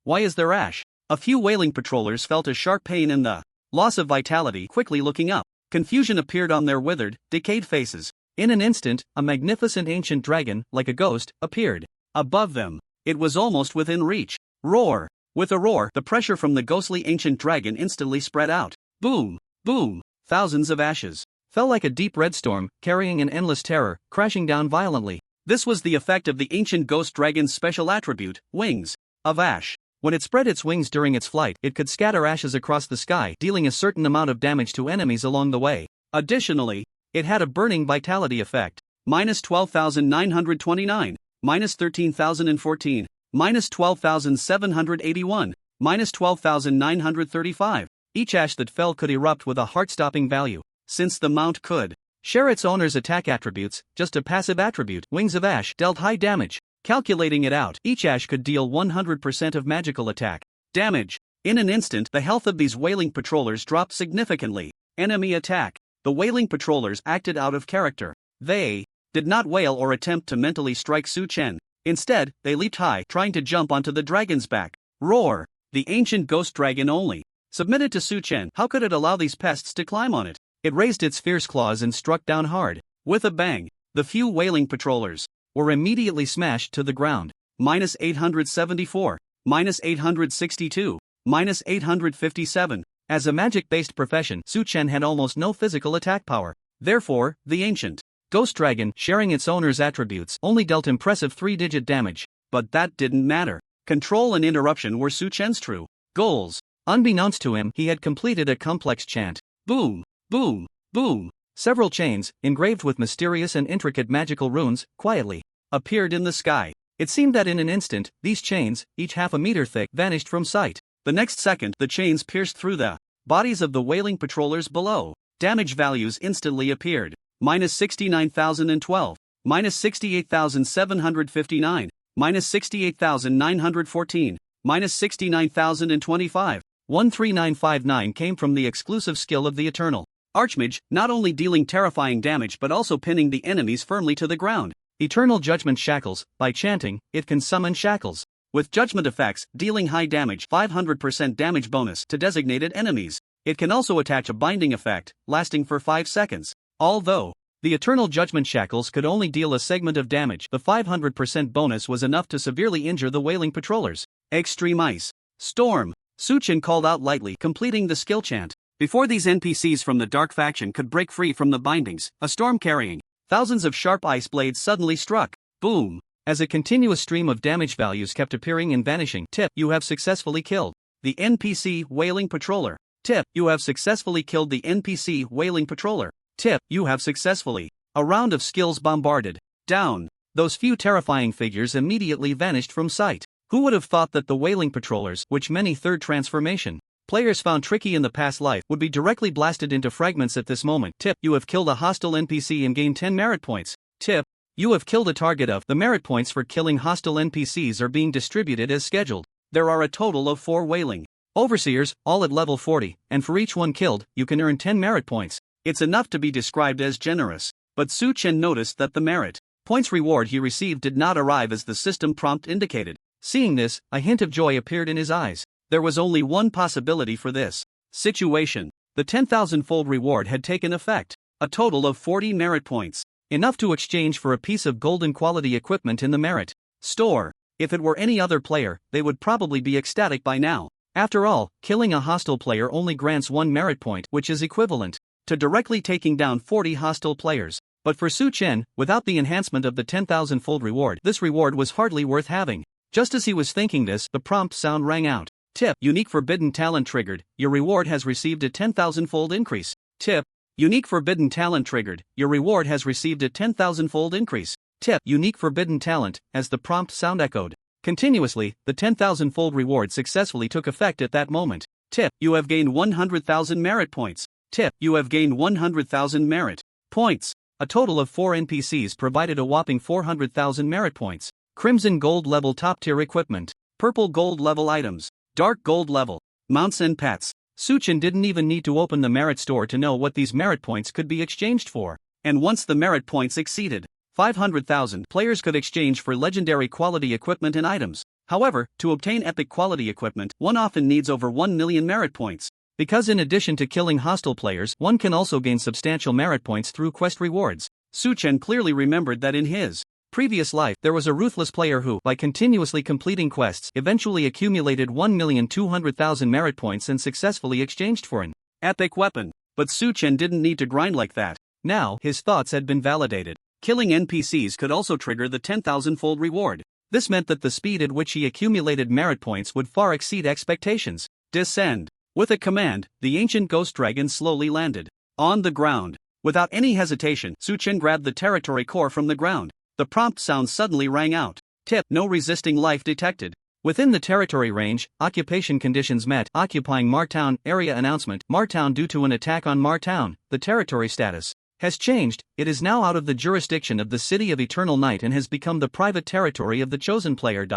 Why is there ash? A few wailing patrollers felt a sharp pain in the loss of vitality, quickly looking up. Confusion appeared on their withered, decayed faces. In an instant, a magnificent ancient dragon, like a ghost, appeared above them. It was almost within reach. Roar! With a roar, the pressure from the ghostly ancient dragon instantly spread out. Boom! Boom! Thousands of ashes fell like a deep red storm, carrying an endless terror, crashing down violently. This was the effect of the ancient ghost dragon's special attribute, wings of ash. When it spread its wings during its flight, it could scatter ashes across the sky, dealing a certain amount of damage to enemies along the way. Additionally, it had a burning vitality effect. Minus 12,929, minus 13,014, minus 12,781, minus 12,935. Each ash that fell could erupt with a heart-stopping value. Since the mount could share its owner's attack attributes, just a passive attribute, Wings of Ash dealt high damage. Calculating it out, each ash could deal 100% of magical attack damage. In an instant, the health of these wailing patrollers dropped significantly. Enemy attack. The wailing patrollers acted out of character. They did not wail or attempt to mentally strike Su Chen. Instead, they leaped high, trying to jump onto the dragon's back. Roar! The ancient ghost dragon only submitted to Su Chen. How could it allow these pests to climb on it? It raised its fierce claws and struck down hard. With a bang, the few wailing patrollers were immediately smashed to the ground. Minus 874, minus 862, minus 857. As a magic-based profession, Su Chen had almost no physical attack power. Therefore, the ancient ghost dragon, sharing its owner's attributes, only dealt impressive 3-digit damage. But that didn't matter. Control and interruption were Su Chen's true goals. Unbeknownst to him, he had completed a complex chant. Boom, boom, boom. Several chains, engraved with mysterious and intricate magical runes, quietly appeared in the sky. It seemed that in an instant, these chains, each half a meter thick, vanished from sight. The next second, the chains pierced through the bodies of the wailing patrollers below. Damage values instantly appeared. Minus 69,012, minus 68,759, minus 68,914, minus 69,025. 13959 came from the exclusive skill of the Eternal Archmage, not only dealing terrifying damage but also pinning the enemies firmly to the ground. Eternal Judgment Shackles. By chanting, it can summon shackles with judgment effects, dealing high damage, 500% damage bonus to designated enemies. It can also attach a binding effect, lasting for 5 seconds. Although the Eternal Judgment Shackles could only deal a segment of damage, the 500% bonus was enough to severely injure the wailing patrollers. Extreme Ice Storm. Su Chen called out lightly, completing the skill chant. Before these NPCs from the Dark Faction could break free from the bindings, a storm carrying thousands of sharp ice blades suddenly struck. Boom! As a continuous stream of damage values kept appearing and vanishing. Tip: you have successfully killed the NPC Wailing Patroller. Tip: you have successfully killed the NPC Wailing Patroller. Tip: you have successfully. A round of skills bombarded. Down. Those few terrifying figures immediately vanished from sight. Who would have thought that the Wailing Patrollers, which many third transformation players found tricky in the past life, would be directly blasted into fragments at this moment. Tip: you have killed a hostile NPC and gained 10 merit points. Tip: You have killed a target of. The merit points for killing hostile NPCs are being distributed as scheduled. There are a total of 4 wailing overseers, all at level 40, and for each one killed, you can earn 10 merit points. It's enough to be described as generous. But Su Chen noticed that the merit points reward he received did not arrive as the system prompt indicated. Seeing this, a hint of joy appeared in his eyes. There was only one possibility for this situation. The 10,000-fold reward had taken effect. A total of 40 merit points. Enough to exchange for a piece of golden quality equipment in the merit store. If it were any other player, they would probably be ecstatic by now. After all, killing a hostile player only grants 1 merit point, which is equivalent to directly taking down 40 hostile players. But for Su Chen, without the enhancement of the 10,000-fold reward, this reward was hardly worth having. Just as he was thinking this, the prompt sound rang out. Tip: Unique forbidden talent triggered. Your reward has received a 10,000-fold increase. Tip: Unique forbidden talent triggered. Your reward has received a 10,000-fold increase. Tip: Unique forbidden talent. As the prompt sound echoed continuously, the 10,000-fold reward successfully took effect at that moment. Tip: You have gained 100,000 merit points. Tip: You have gained 100,000 merit points. A total of 4 NPCs provided a whopping 400,000 merit points. Crimson gold level top tier equipment. Purple gold level items. Dark gold level mounts and pets. Su Chen didn't even need to open the merit store to know what these merit points could be exchanged for. And once the merit points exceeded 500,000, players could exchange for legendary quality equipment and items. However, to obtain epic quality equipment, one often needs over 1 million merit points. Because in addition to killing hostile players, one can also gain substantial merit points through quest rewards. Su Chen clearly remembered that in his previous life, there was a ruthless player who, by continuously completing quests, eventually accumulated 1,200,000 merit points and successfully exchanged for an epic weapon. But Su Chen didn't need to grind like that. Now, his thoughts had been validated. Killing NPCs could also trigger the 10,000-fold reward. This meant that the speed at which he accumulated merit points would far exceed expectations. Descend. With a command, the ancient ghost dragon slowly landed on the ground. Without any hesitation, Su Chen grabbed the territory core from the ground. The prompt sound suddenly rang out. Tip: No resisting life detected. Within the territory range, occupation conditions met. Occupying Martown. Area announcement. Martown due to an attack on Martown. The territory status has changed. It is now out of the jurisdiction of the City of Eternal Night and has become the private territory of the chosen player.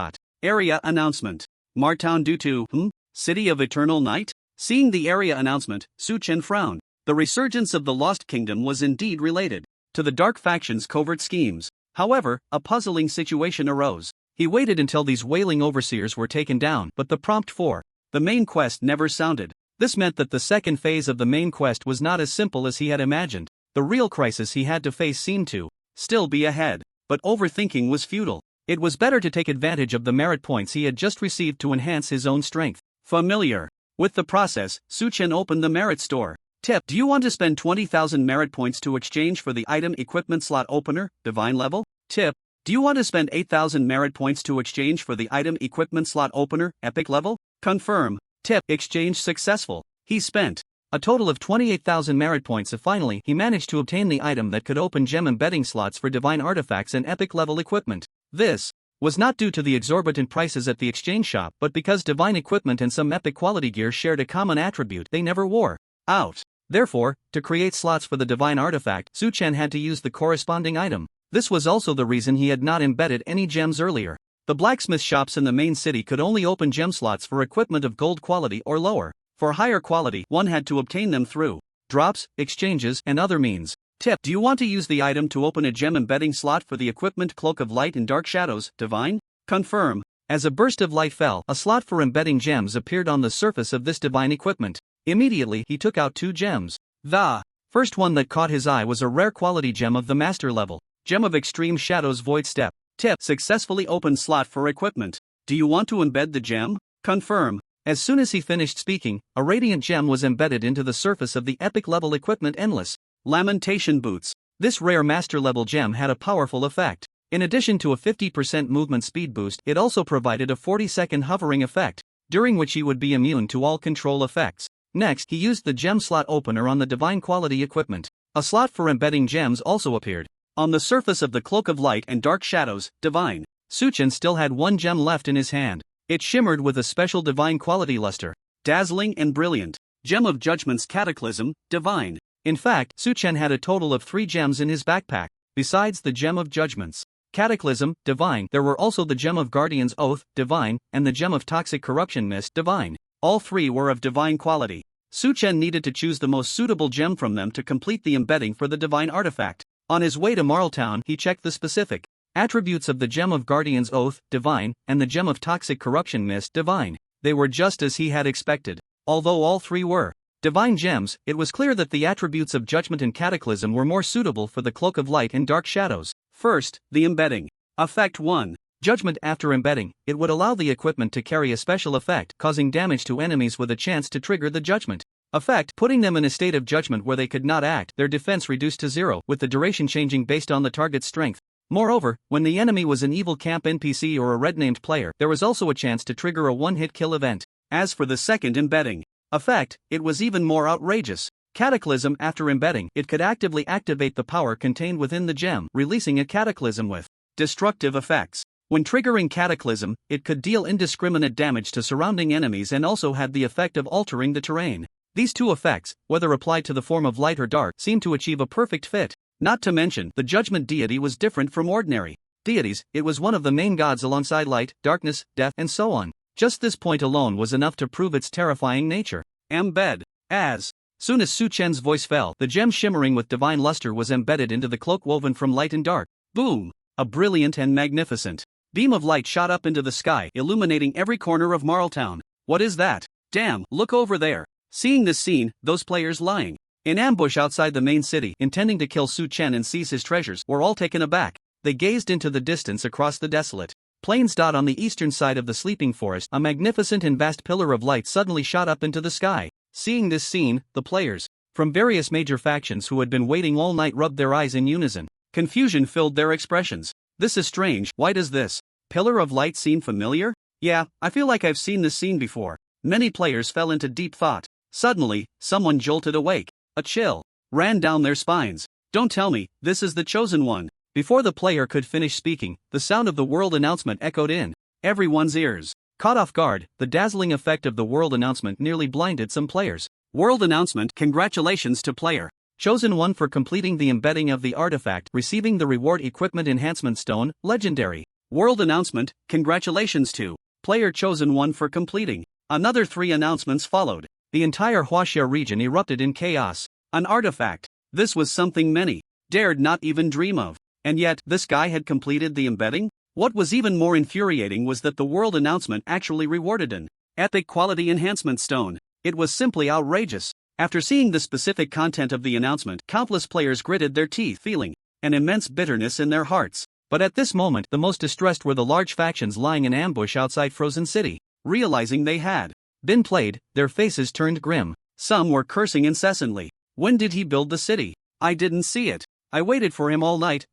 Area announcement. Martown due to City of Eternal Night? Seeing the area announcement, Su Chen frowned. The resurgence of the Lost Kingdom was indeed related to the Dark Faction's covert schemes. However, a puzzling situation arose. He waited until these wailing overseers were taken down, but the prompt for the main quest never sounded. This meant that the second phase of the main quest was not as simple as he had imagined. The real crisis he had to face seemed to still be ahead. But overthinking was futile. It was better to take advantage of the merit points he had just received to enhance his own strength. Familiar with the process, Su Chen opened the merit store. Tip: Do you want to spend 20,000 merit points to exchange for the item equipment slot opener, divine level? Tip: Do you want to spend 8,000 merit points to exchange for the item equipment slot opener, epic level? Confirm. Tip: Exchange successful. He spent a total of 28,000 merit points and finally he managed to obtain the item that could open gem embedding slots for divine artifacts and epic level equipment. This was not due to the exorbitant prices at the exchange shop but because divine equipment and some epic quality gear shared a common attribute: they never wore out. Therefore, to create slots for the divine artifact, Su Chen had to use the corresponding item. This was also the reason he had not embedded any gems earlier. The blacksmith shops in the main city could only open gem slots for equipment of gold quality or lower. For higher quality, one had to obtain them through drops, exchanges, and other means. Tip: Do you want to use the item to open a gem embedding slot for the equipment Cloak of Light and Dark Shadows, divine? Confirm. As a burst of light fell, a slot for embedding gems appeared on the surface of this divine equipment. Immediately, he took out 2 gems. The first one that caught his eye was a rare quality gem of the master level. Gem of Extreme Shadows Void Step. Tip: Successfully opened slot for equipment. Do you want to embed the gem? Confirm. As soon as he finished speaking, a radiant gem was embedded into the surface of the epic level equipment Endless Lamentation Boots. This rare master level gem had a powerful effect. In addition to a 50% movement speed boost, it also provided a 40-second hovering effect, during which he would be immune to all control effects. Next, he used the gem slot opener on the divine quality equipment. A slot for embedding gems also appeared on the surface of the Cloak of Light and Dark Shadows, divine. Su Chen still had 1 gem left in his hand. It shimmered with a special divine quality luster. Dazzling and brilliant. Gem of Judgment's Cataclysm, divine. In fact, Su Chen had a total of 3 gems in his backpack. besides the Gem of Judgments, Cataclysm, Divine. There were also the Gem of Guardian's Oath, Divine, and the Gem of Toxic Corruption Mist, Divine. All three were of divine quality. Su Chen needed to choose the most suitable gem from them to complete the embedding for the divine artifact. On his way to Marltown, he checked the specific attributes of the Gem of Guardian's Oath, Divine, and the Gem of Toxic Corruption Mist, Divine. They were just as he had expected. Although all three were divine gems, it was clear that the attributes of Judgment and Cataclysm were more suitable for the Cloak of Light and Dark Shadows. First, the embedding. Effect 1. Judgment. After embedding, it would allow the equipment to carry a special effect, causing damage to enemies with a chance to trigger the Judgment effect, putting them in a state of judgment where they could not act, their defense reduced to 0, with the duration changing based on the target's strength. Moreover, when the enemy was an evil camp NPC or a red-named player, there was also a chance to trigger a one-hit kill event. As for the second embedding effect, it was even more outrageous. Cataclysm. After embedding, it could actively activate the power contained within the gem, releasing a cataclysm with destructive effects. When triggering Cataclysm, it could deal indiscriminate damage to surrounding enemies and also had the effect of altering the terrain. These two effects, whether applied to the form of light or dark, seemed to achieve a perfect fit. Not to mention, the Judgment deity was different from ordinary deities. It was one of the main gods alongside light, darkness, death, and so on. Just this point alone was enough to prove its terrifying nature. Embed. As soon as Su Chen's voice fell, the gem shimmering with divine luster was embedded into the cloak woven from light and dark. Boom! A brilliant and magnificent beam of light shot up into the sky, illuminating every corner of Marltown. What is that? Damn, look over there. Seeing this scene, those players lying in ambush outside the main city, intending to kill Su Chen and seize his treasures, were all taken aback. They gazed into the distance across the desolate plains. On the eastern side of the sleeping forest, a magnificent and vast pillar of light suddenly shot up into the sky. Seeing this scene, the players from various major factions who had been waiting all night rubbed their eyes in unison. Confusion filled their expressions. This is strange. Why does this pillar of light seem familiar? Yeah, I feel like I've seen this scene before. Many players fell into deep thought. Suddenly, someone jolted awake. A chill ran down their spines. Don't tell me, this is the Chosen One. Before the player could finish speaking, the sound of the world announcement echoed in everyone's ears. Caught off guard, the dazzling effect of the world announcement nearly blinded some players. World announcement. Congratulations to player Chosen One for completing the embedding of the artifact, receiving the reward Equipment Enhancement Stone, Legendary. World announcement. Congratulations to player Chosen One for completing. Another 3 announcements followed. The entire Huaxia region erupted in chaos. An artifact. This was something many dared not even dream of. And yet, this guy had completed the embedding? What was even more infuriating was that the world announcement actually rewarded an epic quality enhancement stone. It was simply outrageous. After seeing the specific content of the announcement, countless players gritted their teeth, feeling an immense bitterness in their hearts. But at this moment, the most distressed were the large factions lying in ambush outside Frozen City. Realizing they had been played, their faces turned grim. Some were cursing incessantly. When did he build the city? I didn't see it. I waited for him all night.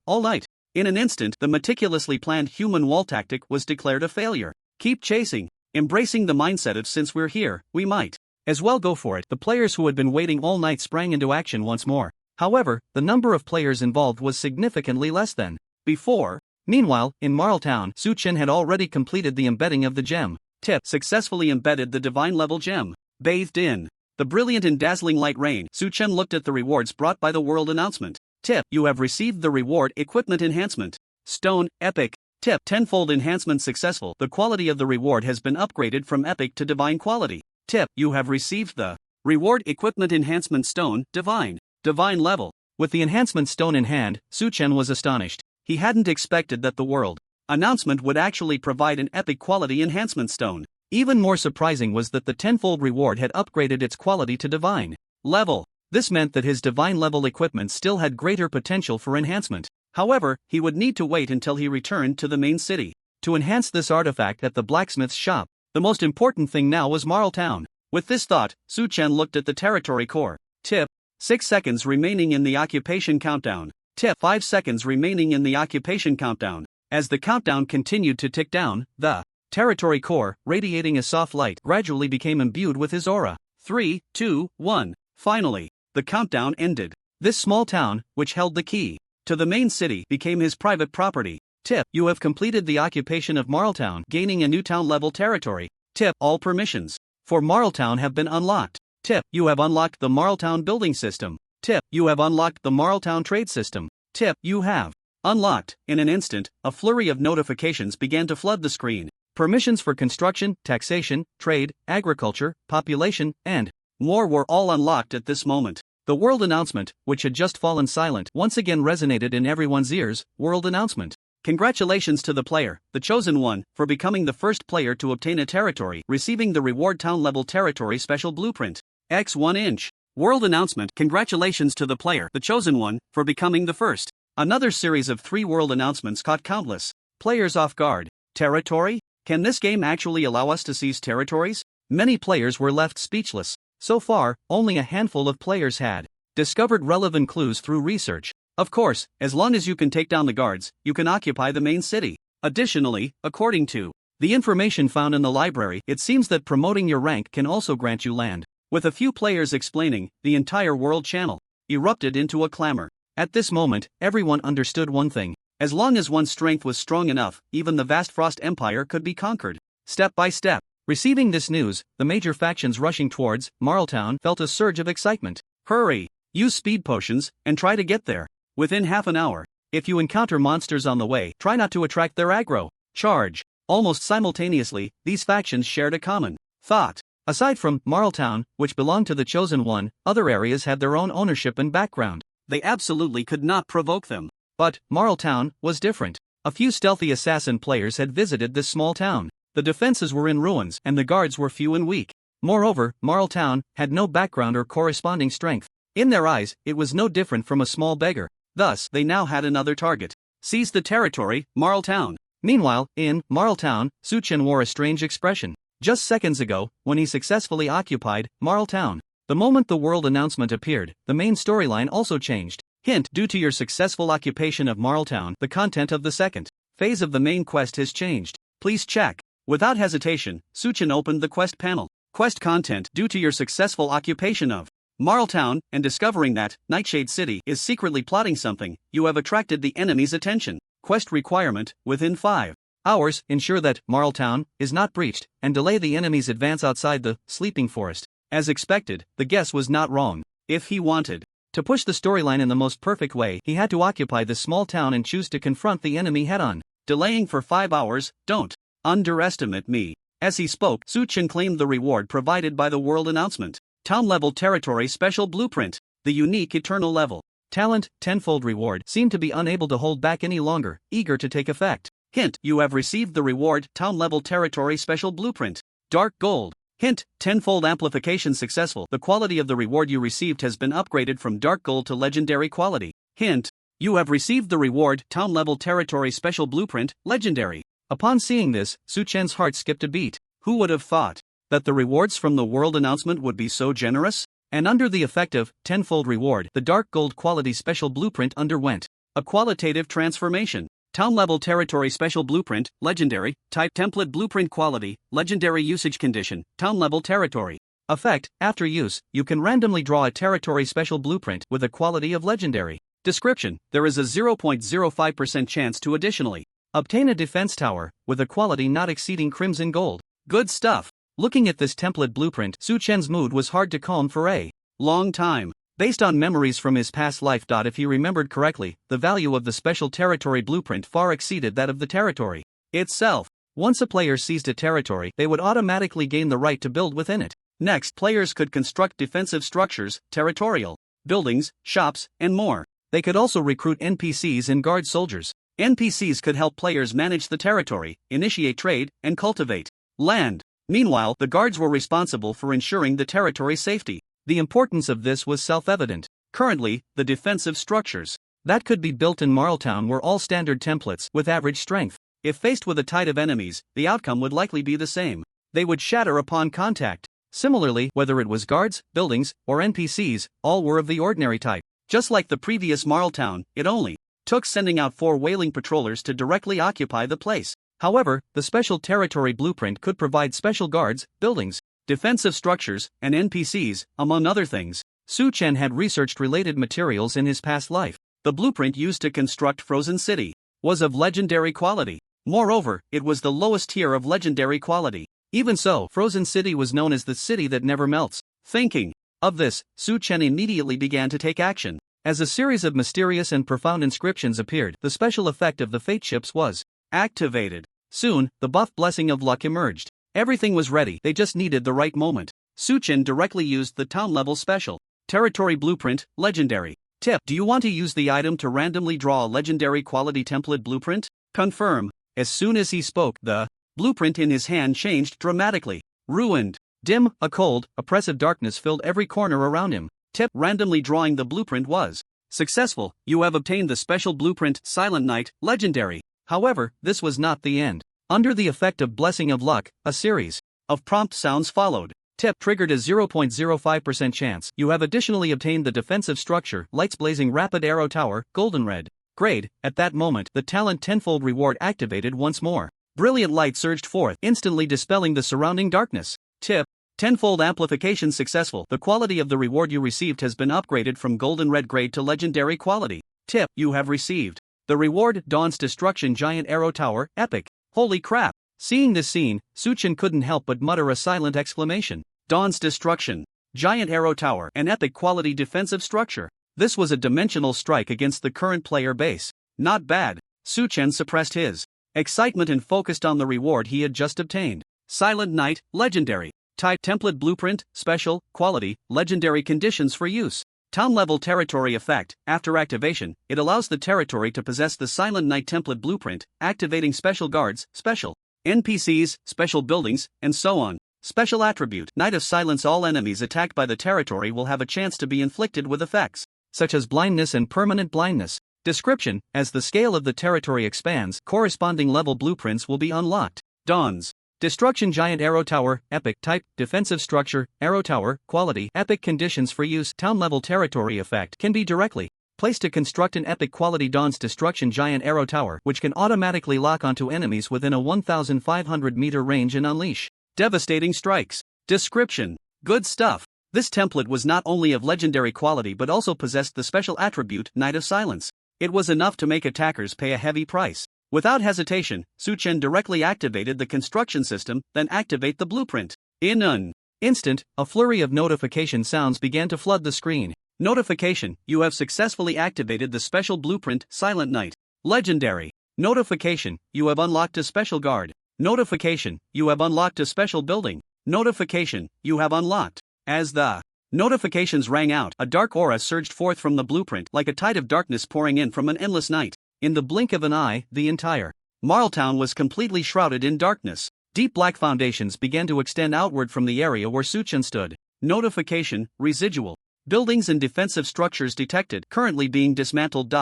In an instant, the meticulously planned human wall tactic was declared a failure. Keep chasing. Embracing the mindset of since we're here, we might as well go for it. The players who had been waiting all night sprang into action once more. However, the number of players involved was significantly less than before. Meanwhile, in Marltown, Su Chen had already completed the embedding of the gem. Tip. Successfully embedded the divine level gem. Bathed in the brilliant and dazzling light rain, Su Chen looked at the rewards brought by the world announcement. Tip. You have received the reward Equipment Enhancement Stone, Epic. Tip. Tenfold enhancement successful. The quality of the reward has been upgraded from epic to divine quality. Tip. You have received the reward Equipment Enhancement Stone, Divine. Divine level. With the enhancement stone in hand, Su Chen was astonished. He hadn't expected that the world announcement would actually provide an epic quality enhancement stone. Even more surprising was that the tenfold reward had upgraded its quality to divine level. This meant that his divine level equipment still had greater potential for enhancement. However, he would need to wait until he returned to the main city to enhance this artifact at the blacksmith's shop. The most important thing now was Marltown. With this thought, Su Chen looked at the territory core. Tip. 6 seconds remaining in the occupation countdown. Tip. 5 seconds remaining in the occupation countdown. As the countdown continued to tick down, the territory core, radiating a soft light, gradually became imbued with his aura. 3, 2, 1. Finally, the countdown ended. This small town, which held the key to the main city, became his private property. Tip. You have completed the occupation of Marltown, gaining a new town-level territory. Tip. All permissions for Marltown have been unlocked. Tip. You have unlocked the Marltown building system. Tip. You have unlocked the Marltown trade system. Tip: you have unlocked. In an instant, a flurry of notifications began to flood the screen. Permissions for construction, taxation, trade, agriculture, population, and war were all unlocked at this moment. The world announcement, which had just fallen silent, once again resonated in everyone's ears. World announcement. Congratulations to the player, the chosen one, for becoming the first player to obtain a territory, receiving the reward town level territory special blueprint. X 1 inch. World announcement. Congratulations to the player, the chosen one, for becoming the first. Another series of 3 world announcements caught countless players off guard. Territory? Can this game actually allow us to seize territories? Many players were left speechless. So far, only a handful of players had discovered relevant clues through research. Of course, as long as you can take down the guards, you can occupy the main city. Additionally, according to the information found in the library, it seems that promoting your rank can also grant you land. With a few players explaining, the entire world channel erupted into a clamor. At this moment, everyone understood one thing. As long as one's strength was strong enough, even the vast Frost Empire could be conquered. Step by step. Receiving this news, the major factions rushing towards Marltown felt a surge of excitement. Hurry! Use speed potions, and try to get there within half an hour. If you encounter monsters on the way, try not to attract their aggro. Charge! Almost simultaneously, these factions shared a common thought. Aside from Marltown, which belonged to the Chosen One, other areas had their own ownership and background. They absolutely could not provoke them. But Marltown was different. A few stealthy assassin players had visited this small town. The defenses were in ruins and the guards were few and weak. Moreover, Marltown had no background or corresponding strength. In their eyes, it was no different from a small beggar. Thus, they now had another target. Seize the territory, Marltown. Meanwhile, in Marltown, Suchen wore a strange expression. Just seconds ago, when he successfully occupied Marltown. The moment the world announcement appeared, the main storyline also changed. Hint: due to your successful occupation of Marltown, the content of the second phase of the main quest has changed. Please check. Without hesitation, Suchen opened the quest panel. Quest content: due to your successful occupation of Marltown, and discovering that Nightshade City is secretly plotting something, you have attracted the enemy's attention. Quest requirement: within 5 hours, ensure that Marltown is not breached, and delay the enemy's advance outside the sleeping forest. As expected, the guess was not wrong. If he wanted to push the storyline in the most perfect way, he had to occupy this small town and choose to confront the enemy head-on. Delaying for 5 hours, don't underestimate me. As he spoke, Suchen claimed the reward provided by the world announcement. Town-level territory special blueprint. The unique eternal level talent, tenfold reward, seemed to be unable to hold back any longer, eager to take effect. Hint: you have received the reward town-level territory special blueprint. Dark gold. Hint: tenfold amplification successful. The quality of the reward you received has been upgraded from dark gold to legendary quality. Hint: you have received the reward town-level territory special blueprint, legendary. Upon seeing this, Suchen's heart skipped a beat. Who would have thought that the rewards from the world announcement would be so generous? And under the effect of tenfold reward, the dark gold quality special blueprint underwent a qualitative transformation. Town-level territory special blueprint, legendary, type template blueprint quality, legendary usage condition, town-level territory. Effect: after use, you can randomly draw a territory special blueprint with a quality of legendary. Description: there is a 0.05% chance to additionally obtain a defense tower with a quality not exceeding crimson gold. Good stuff. Looking at this template blueprint, Suchen's mood was hard to calm for a long time. Based on memories from his past life. If he remembered correctly, the value of the special territory blueprint far exceeded that of the territory itself. Once a player seized a territory, they would automatically gain the right to build within it. Next, players could construct defensive structures, territorial buildings, shops, and more. They could also recruit NPCs and guard soldiers. NPCs could help players manage the territory, initiate trade, and cultivate land. Meanwhile, the guards were responsible for ensuring the territory's safety. The importance of this was self-evident. Currently, the defensive structures that could be built in Marltown were all standard templates with average strength. If faced with a tide of enemies, the outcome would likely be the same. They would shatter upon contact. Similarly, whether it was guards, buildings, or NPCs, all were of the ordinary type. Just like the previous Marltown, it only took sending out 4 whaling patrollers to directly occupy the place. However, the special territory blueprint could provide special guards, buildings, defensive structures, and NPCs, among other things. Suchen had researched related materials in his past life. The blueprint used to construct Frozen City was of legendary quality. Moreover, it was the lowest tier of legendary quality. Even so, Frozen City was known as the city that never melts. Thinking of this, Suchen immediately began to take action. As a series of mysterious and profound inscriptions appeared, the special effect of the fate chips was activated. Soon, the buff Blessing of Luck emerged. Everything was ready, they just needed the right moment. Suchen directly used the town-level special. Territory Blueprint, Legendary. Tip: do you want to use the item to randomly draw a legendary quality template blueprint? Confirm. As soon as he spoke, the blueprint in his hand changed dramatically. Ruined. Dim, a cold, oppressive darkness filled every corner around him. Tip: randomly drawing the blueprint was successful. You have obtained the special blueprint, Silent Night, Legendary. However, this was not the end. Under the effect of Blessing of Luck, a series of prompt sounds followed. Tip: triggered a 0.05% chance. You have additionally obtained the defensive structure, Lights Blazing Rapid Arrow Tower, Golden Red. Grade: at that moment, the talent tenfold reward activated once more. Brilliant light surged forth, instantly dispelling the surrounding darkness. Tip: tenfold amplification successful. The quality of the reward you received has been upgraded from Golden Red grade to Legendary quality. Tip: you have received the reward, Dawn's Destruction Giant Arrow Tower, Epic. Holy crap! Seeing this scene, Suchen couldn't help but mutter a silent exclamation. Dawn's Destruction Giant Arrow Tower, an epic quality defensive structure. This was a dimensional strike against the current player base. Not bad. Suchen suppressed his excitement and focused on the reward he had just obtained. Silent Night, Legendary. Type: Template Blueprint, Special, Quality, Legendary. Conditions for use. Town-level territory effect. After activation, it allows the territory to possess the Silent Night template blueprint, activating special guards, special NPCs, special buildings, and so on. Special attribute: Night of Silence. All enemies attacked by the territory will have a chance to be inflicted with effects such as blindness and permanent blindness. Description: as the scale of the territory expands, corresponding level blueprints will be unlocked. Dawn's Destruction Giant Arrow Tower, Epic. Type: defensive structure, Arrow Tower, Quality, Epic. Conditions for use. Town-level territory effect can be directly placed to construct an epic quality Dawn's Destruction Giant Arrow Tower, which can automatically lock onto enemies within a 1,500 meter range and unleash devastating strikes. Description: good stuff. This template was not only of legendary quality but also possessed the special attribute, Night of Silence. It was enough to make attackers pay a heavy price. Without hesitation, Suchen directly activated the construction system, then activate the blueprint. In an instant, a flurry of notification sounds began to flood the screen. Notification: you have successfully activated the special blueprint, Silent Night. Legendary. Notification: you have unlocked a special guard. Notification: you have unlocked a special building. Notification: you have unlocked. As the notifications rang out, a dark aura surged forth from the blueprint like a tide of darkness pouring in from an endless night. In the blink of an eye, the entire Marltown was completely shrouded in darkness. Deep black foundations began to extend outward from the area where Suchen stood. Notification: residual buildings and defensive structures detected, currently being dismantled.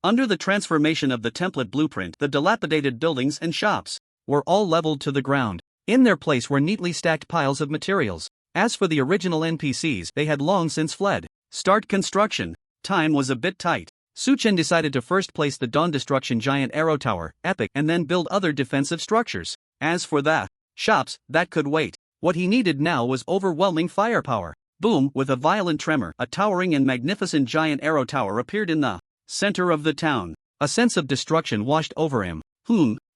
Under the transformation of the template blueprint, the dilapidated buildings and shops were all leveled to the ground. In their place were neatly stacked piles of materials. As for the original NPCs, they had long since fled. Start construction. Time was a bit tight. Suchen decided to first place the Dawn Destruction Giant Arrow Tower, Epic, and then build other defensive structures. As for the shops, that could wait. What he needed now was overwhelming firepower. Boom! With a violent tremor, a towering and magnificent giant arrow tower appeared in the center of the town. A sense of destruction washed over him.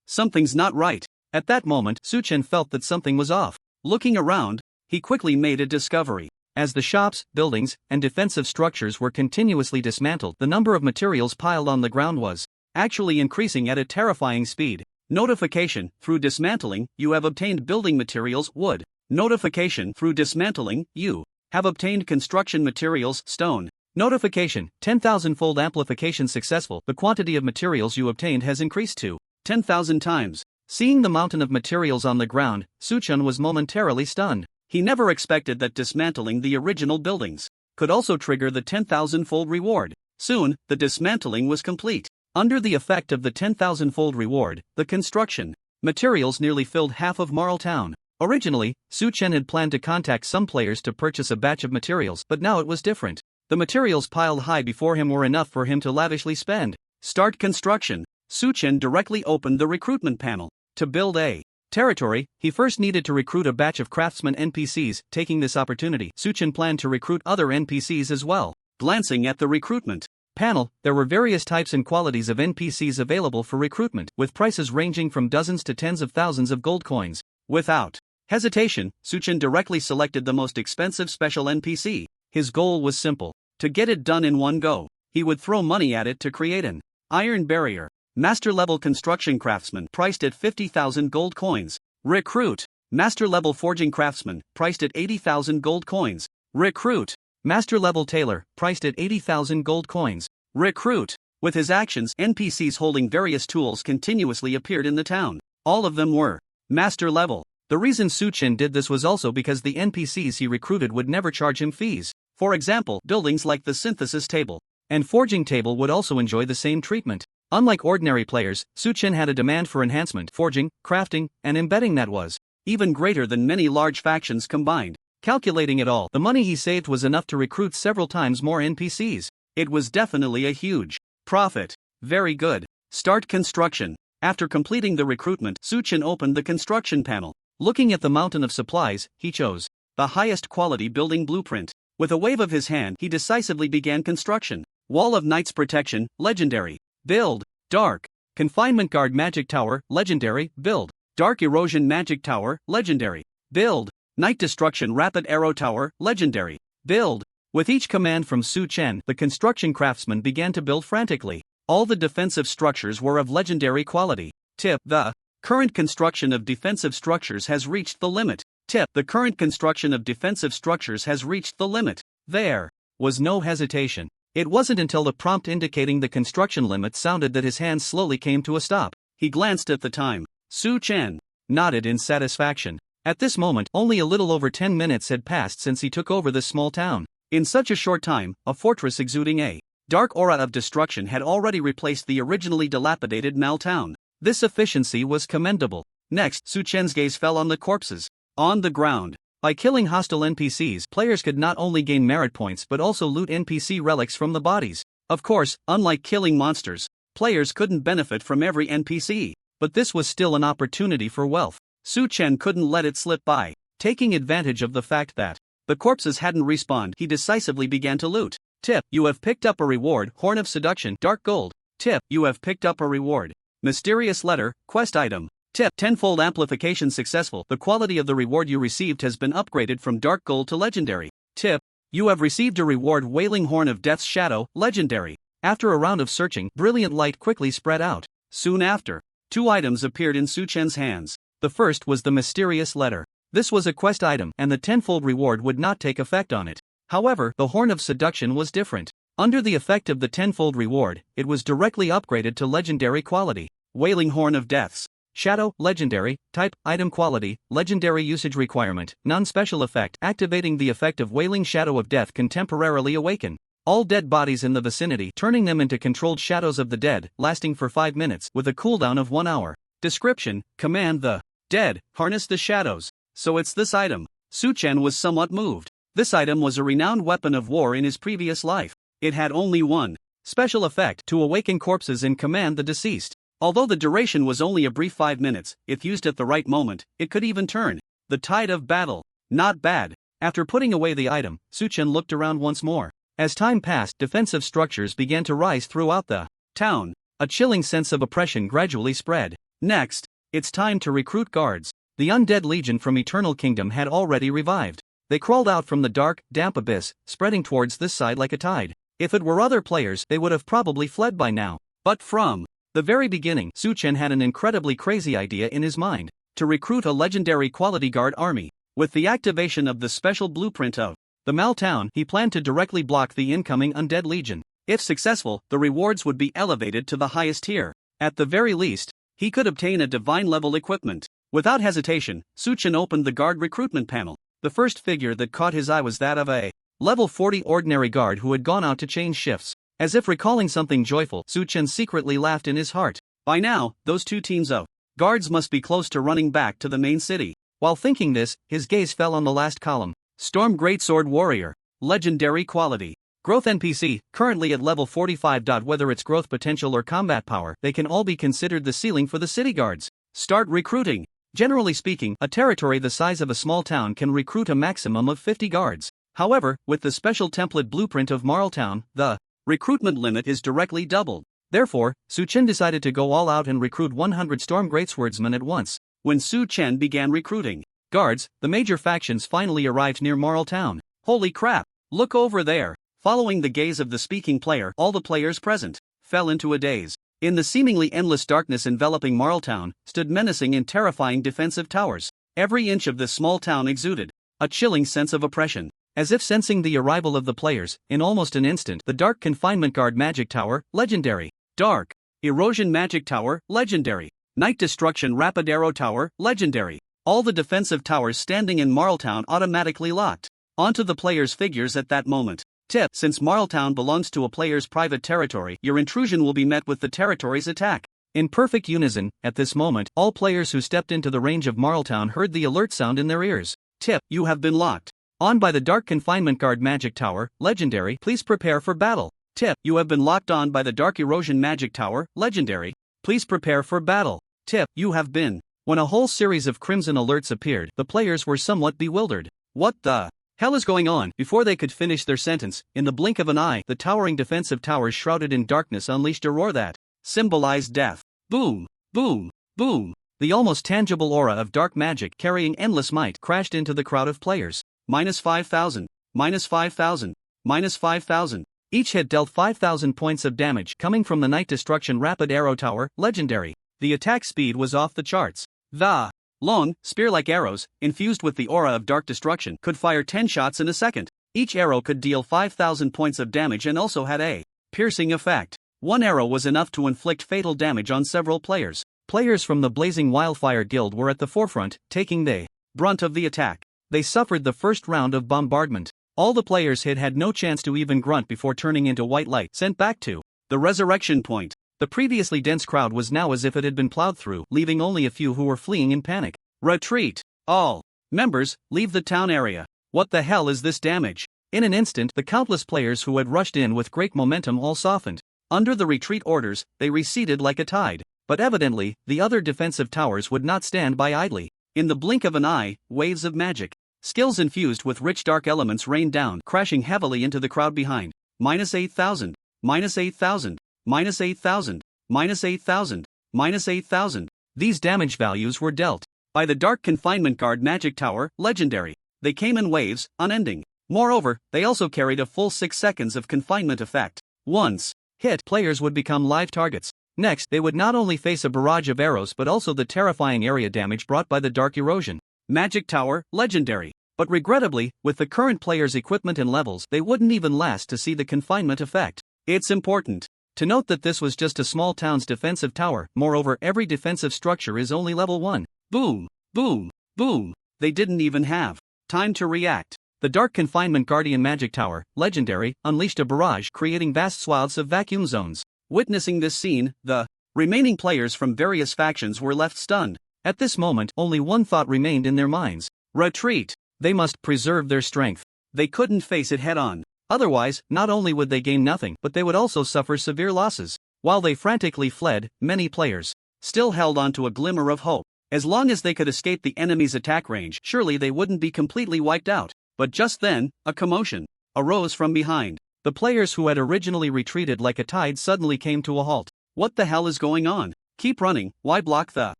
Something's not right. At that moment, Suchen felt that something was off. Looking around, he quickly made a discovery. As the shops, buildings, and defensive structures were continuously dismantled, the number of materials piled on the ground was actually increasing at a terrifying speed. Notification: through dismantling, you have obtained building materials, wood. Notification: through dismantling, you have obtained construction materials, stone. Notification: 10,000-fold amplification successful. The quantity of materials you obtained has increased to 10,000 times. Seeing the mountain of materials on the ground, Suchen was momentarily stunned. He never expected that dismantling the original buildings could also trigger the 10,000-fold reward. Soon, the dismantling was complete. Under the effect of the 10,000-fold reward, the construction materials nearly filled half of Marltown. Originally, Suchen had planned to contact some players to purchase a batch of materials, but now it was different. The materials piled high before him were enough for him to lavishly spend. Start construction. Suchen directly opened the recruitment panel. To build a territory, he first needed to recruit a batch of craftsman NPCs. Taking this opportunity, Suchen planned to recruit other NPCs as well. Glancing at the recruitment panel, there were various types and qualities of NPCs available for recruitment, with prices ranging from dozens to tens of thousands of gold coins. Without hesitation, Suchen directly selected the most expensive special NPC. His goal was simple: to get it done in one go. he would throw money at it to create an iron barrier. Master level construction craftsman priced at 50,000 gold coins. Recruit. Master level forging craftsman priced at 80,000 gold coins. Recruit. Master level tailor priced at 80,000 gold coins. Recruit. With his actions, NPCs holding various tools continuously appeared in the town. All of them were master level. The reason Suchen did this was also because the NPCs he recruited would never charge him fees. For example, buildings like the synthesis table and forging table would also enjoy the same treatment. Unlike ordinary players, Suchen had a demand for enhancement, forging, crafting, and embedding that was even greater than many large factions combined. Calculating it all, the money he saved was enough to recruit several times more NPCs. It was definitely a huge profit. Very good. Start construction. After completing the recruitment, Suchen opened the construction panel. Looking at the mountain of supplies, he chose the highest quality building blueprint. With a wave of his hand, he decisively began construction. Wall of Knight's Protection, legendary. Build. Dark. Confinement Guard Magic Tower, legendary. Build. Dark Erosion Magic Tower, legendary. Build. Night Destruction Rapid Arrow Tower, legendary. Build. With each command from Su Chen, the construction craftsman began to build frantically. All the defensive structures were of legendary quality. Tip: the current construction of defensive structures has reached the limit. Tip: the current construction of defensive structures has reached the limit. There was no hesitation. It wasn't until the prompt indicating the construction limit sounded that his hands slowly came to a stop. He glanced at the time. Su Chen nodded in satisfaction. At this moment, only a little over 10 minutes had passed since he took over this small town. In such a short time, a fortress exuding a dark aura of destruction had already replaced the originally dilapidated Mal town. This efficiency was commendable. Next, Su Chen's gaze fell on the corpses on the ground. By killing hostile NPCs, players could not only gain merit points but also loot NPC relics from the bodies. Of course, unlike killing monsters, players couldn't benefit from every NPC, but this was still an opportunity for wealth. Su Chen couldn't let it slip by. Taking advantage of the fact that the corpses hadn't respawned, he decisively began to loot. Tip: you have picked up a reward, Horn of Seduction, Dark Gold. Tip: you have picked up a reward, Mysterious Letter, Quest Item. Tip: tenfold amplification successful. The quality of the reward you received has been upgraded from Dark Gold to Legendary. Tip: you have received a reward, Wailing Horn of Death's Shadow, Legendary. After a round of searching, brilliant light quickly spread out. Soon after, 2 items appeared in Su Chen's hands. The first was the Mysterious Letter. This was a quest item, and the tenfold reward would not take effect on it. However, the Horn of Seduction was different. Under the effect of the tenfold reward, it was directly upgraded to legendary quality. Wailing Horn of Death's Shadow, legendary. Type: item quality, legendary. Usage requirement, non-special effect. Activating the effect of Wailing Shadow of Death can temporarily awaken all dead bodies in the vicinity, turning them into controlled shadows of the dead, lasting for 5 minutes, with a cooldown of 1 hour. Description: command the dead, harness the shadows. So it's this item. Su Chen was somewhat moved. This item was a renowned weapon of war in his previous life. It had only one special effect: to awaken corpses and command the deceased. Although the duration was only a brief 5 minutes, if used at the right moment, it could even turn the tide of battle. Not bad. After putting away the item, Su Chen looked around once more. As time passed, defensive structures began to rise throughout the town. A chilling sense of oppression gradually spread. Next, it's time to recruit guards. The undead legion from Eternal Kingdom had already revived. They crawled out from the dark, damp abyss, spreading towards this side like a tide. If it were other players, they would have probably fled by now. But from the very beginning, Su Chen had an incredibly crazy idea in his mind: to recruit a legendary quality guard army. With the activation of the special blueprint of the Mal town, he planned to directly block the incoming undead legion. If successful, the rewards would be elevated to the highest tier. At the very least, he could obtain a divine level equipment. Without hesitation, Su Chen opened the guard recruitment panel. The first figure that caught his eye was that of a level 40 ordinary guard who had gone out to change shifts. As if recalling something joyful, Su Chen secretly laughed in his heart. By now, those 2 teams of guards must be close to running back to the main city. While thinking this, his gaze fell on the last column. Storm Greatsword Warrior. Legendary quality. Growth NPC, currently at level 45. Whether it's growth potential or combat power, they can all be considered the ceiling for the city guards. Start recruiting. Generally speaking, a territory the size of a small town can recruit a maximum of 50 guards. However, with the special template blueprint of Marltown, the recruitment limit is directly doubled. Therefore, Su Chen decided to go all out and recruit 100 Storm Greatswordsmen at once. When Su Chen began recruiting guards, the major factions finally arrived near Marltown. Holy crap! Look over there! Following the gaze of the speaking player, all the players present fell into a daze. In the seemingly endless darkness enveloping Marltown, stood menacing and terrifying defensive towers. Every inch of this small town exuded a chilling sense of oppression. As if sensing the arrival of the players, in almost an instant, the Dark Confinement Guard Magic Tower, Legendary. Dark Erosion Magic Tower, Legendary. Night Destruction Rapid Arrow Tower, Legendary. All the defensive towers standing in Marltown automatically locked onto the players' figures at that moment. Tip: since Marltown belongs to a player's private territory, your intrusion will be met with the territory's attack. In perfect unison, at this moment, all players who stepped into the range of Marltown heard the alert sound in their ears. Tip: you have been locked on by the Dark Confinement Guard Magic Tower, Legendary. Please prepare for battle. Tip: you have been locked on by the Dark Erosion Magic Tower, Legendary. Please prepare for battle. Tip: you have been. When a whole series of crimson alerts appeared, the players were somewhat bewildered. What the hell is going on? Before they could finish their sentence, in the blink of an eye, the towering defensive towers shrouded in darkness unleashed a roar that symbolized death. Boom, boom, boom. The almost tangible aura of dark magic carrying endless might crashed into the crowd of players. -5,000, -5,000, -5,000. Each hit dealt 5,000 points of damage coming from the Night Destruction Rapid Arrow Tower, Legendary. The attack speed was off the charts. The long, spear-like arrows, infused with the aura of dark destruction, could fire 10 shots in a second. Each arrow could deal 5,000 points of damage and also had a piercing effect. One arrow was enough to inflict fatal damage on several players. Players from the Blazing Wildfire Guild were at the forefront, taking the brunt of the attack. They suffered the first round of bombardment. All the players hit had no chance to even grunt before turning into white light sent back to the resurrection point. The previously dense crowd was now as if it had been plowed through, leaving only a few who were fleeing in panic. Retreat! All members, leave the town area. What the hell is this damage? In an instant, the countless players who had rushed in with great momentum all softened. Under the retreat orders, they receded like a tide. But evidently, the other defensive towers would not stand by idly. In the blink of an eye, waves of magic skills infused with rich dark elements rained down, crashing heavily into the crowd behind. -8,000, -8,000, -8,000, -8,000, -8,000. These damage values were dealt by the Dark Confinement Guard Magic Tower, Legendary. They came in waves, unending. Moreover, they also carried a full 6 seconds of confinement effect. Once hit, players would become live targets. Next, they would not only face a barrage of arrows but also the terrifying area damage brought by the Dark Erosion Magic Tower, Legendary. But regrettably, with the current players' equipment and levels, they wouldn't even last to see the confinement effect. It's important to note that this was just a small town's defensive tower. Moreover, every defensive structure is only level 1. Boom, boom, boom. They didn't even have time to react. The Dark Confinement Guardian Magic Tower, Legendary, unleashed a barrage, creating vast swaths of vacuum zones. Witnessing this scene, the remaining players from various factions were left stunned. At this moment, only one thought remained in their minds: retreat. They must preserve their strength. They couldn't face it head-on. Otherwise, not only would they gain nothing, but they would also suffer severe losses. While they frantically fled, many players still held on to a glimmer of hope. As long as they could escape the enemy's attack range, surely they wouldn't be completely wiped out. But just then, a commotion arose from behind. The players who had originally retreated like a tide suddenly came to a halt. What the hell is going on? Keep running, why block the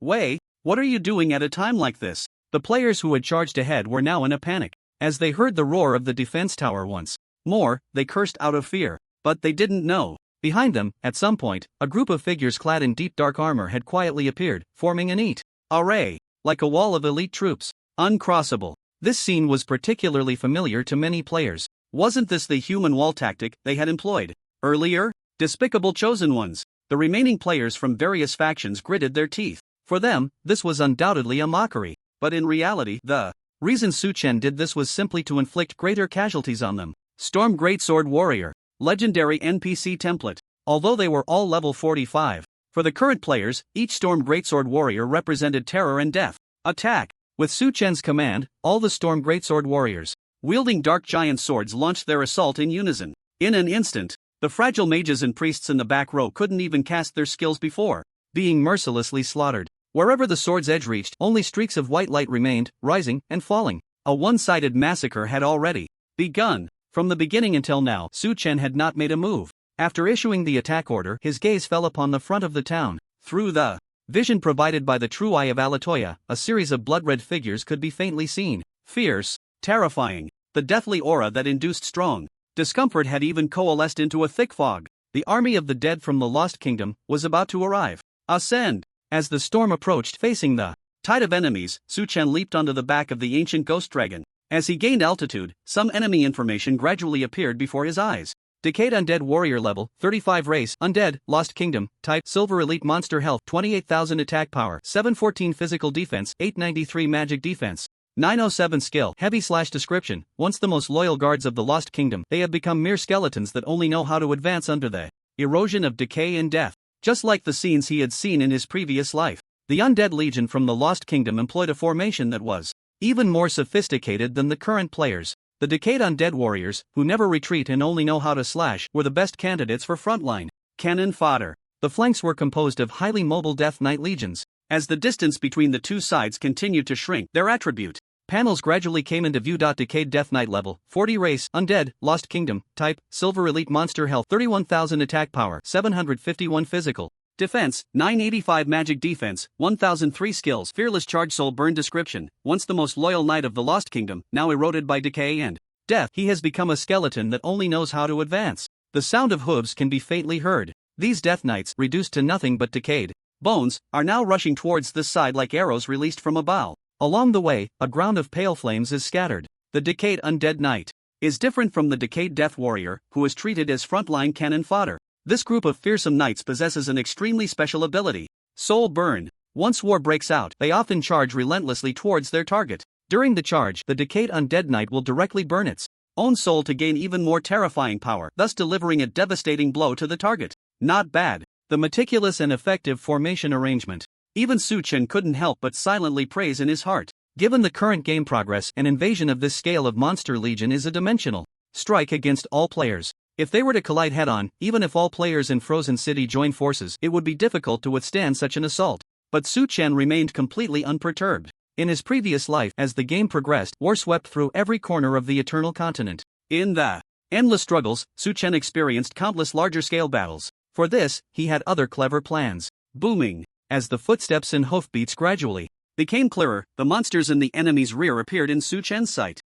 way? What are you doing at a time like this? The players who had charged ahead were now in a panic. As they heard the roar of the defense tower once more, they cursed out of fear. But they didn't know. Behind them, at some point, a group of figures clad in deep dark armor had quietly appeared, forming a neat array, like a wall of elite troops. Uncrossable. This scene was particularly familiar to many players. Wasn't this the human wall tactic they had employed earlier? Despicable chosen ones. The remaining players from various factions gritted their teeth. For them, this was undoubtedly a mockery. But in reality, the reason Su Chen did this was simply to inflict greater casualties on them. Storm Greatsword Warrior. Legendary NPC template. Although they were all level 45. For the current players, each Storm Greatsword Warrior represented terror and death. Attack! With Su Chen's command, all the Storm Greatsword Warriors, wielding dark giant swords, launched their assault in unison. In an instant, the fragile mages and priests in the back row couldn't even cast their skills before being mercilessly slaughtered. Wherever the sword's edge reached, only streaks of white light remained, rising and falling. A one-sided massacre had already begun. From the beginning until now, Su Chen had not made a move. After issuing the attack order, his gaze fell upon the front of the town. Through the vision provided by the true eye of Alatoya, a series of blood-red figures could be faintly seen. Fierce, terrifying. The deathly aura that induced strong Discomfort had even coalesced into a thick fog. The army of the dead from the Lost Kingdom was about to arrive. Ascend! As the storm approached facing the tide of enemies, Su-Chen leaped onto the back of the ancient ghost dragon. As he gained altitude, some enemy information gradually appeared before his eyes. Decayed Undead Warrior level, 35 race, Undead, Lost Kingdom, type, Silver Elite Monster Health, 28,000 attack power, 714 physical defense, 893 magic defense. 907 skill, heavy slash description. Once the most loyal guards of the Lost Kingdom, they have become mere skeletons that only know how to advance under the erosion of decay and death. Just like the scenes he had seen in his previous life, the Undead Legion from the Lost Kingdom employed a formation that was even more sophisticated than the current players. The decayed Undead Warriors, who never retreat and only know how to slash, were the best candidates for frontline cannon fodder. The flanks were composed of highly mobile Death Knight legions. As the distance between the two sides continued to shrink, their attribute panels gradually came into view. Decayed Death Knight level, 40 race, Undead, Lost Kingdom, type, Silver Elite Monster Health, 31,000 attack power, 751 physical defense, 985 magic defense, 1003 skills. Fearless Charge Soul Burn description. Once the most loyal knight of the Lost Kingdom, now eroded by decay and death, he has become a skeleton that only knows how to advance. The sound of hooves can be faintly heard. These Death Knights, reduced to nothing but decayed bones, are now rushing towards this side like arrows released from a bow. Along the way, a ground of pale flames is scattered. The decayed Undead Knight is different from the decayed Death Warrior, who is treated as frontline cannon fodder. This group of fearsome knights possesses an extremely special ability, Soul Burn. Once war breaks out, they often charge relentlessly towards their target. During the charge, the decayed Undead Knight will directly burn its own soul to gain even more terrifying power, thus delivering a devastating blow to the target. Not bad. The meticulous and effective formation arrangement. Even Su-Chen couldn't help but silently praise in his heart. Given the current game progress, an invasion of this scale of Monster Legion is a dimensional strike against all players. If they were to collide head-on, even if all players in Frozen City join forces, it would be difficult to withstand such an assault. But Su-Chen remained completely unperturbed. In his previous life, as the game progressed, war swept through every corner of the Eternal Continent. In the endless struggles, Su-Chen experienced countless larger-scale battles. For this, he had other clever plans. Booming. As the footsteps and hoofbeats gradually became clearer, the monsters in the enemy's rear appeared in Su-Chen's sight.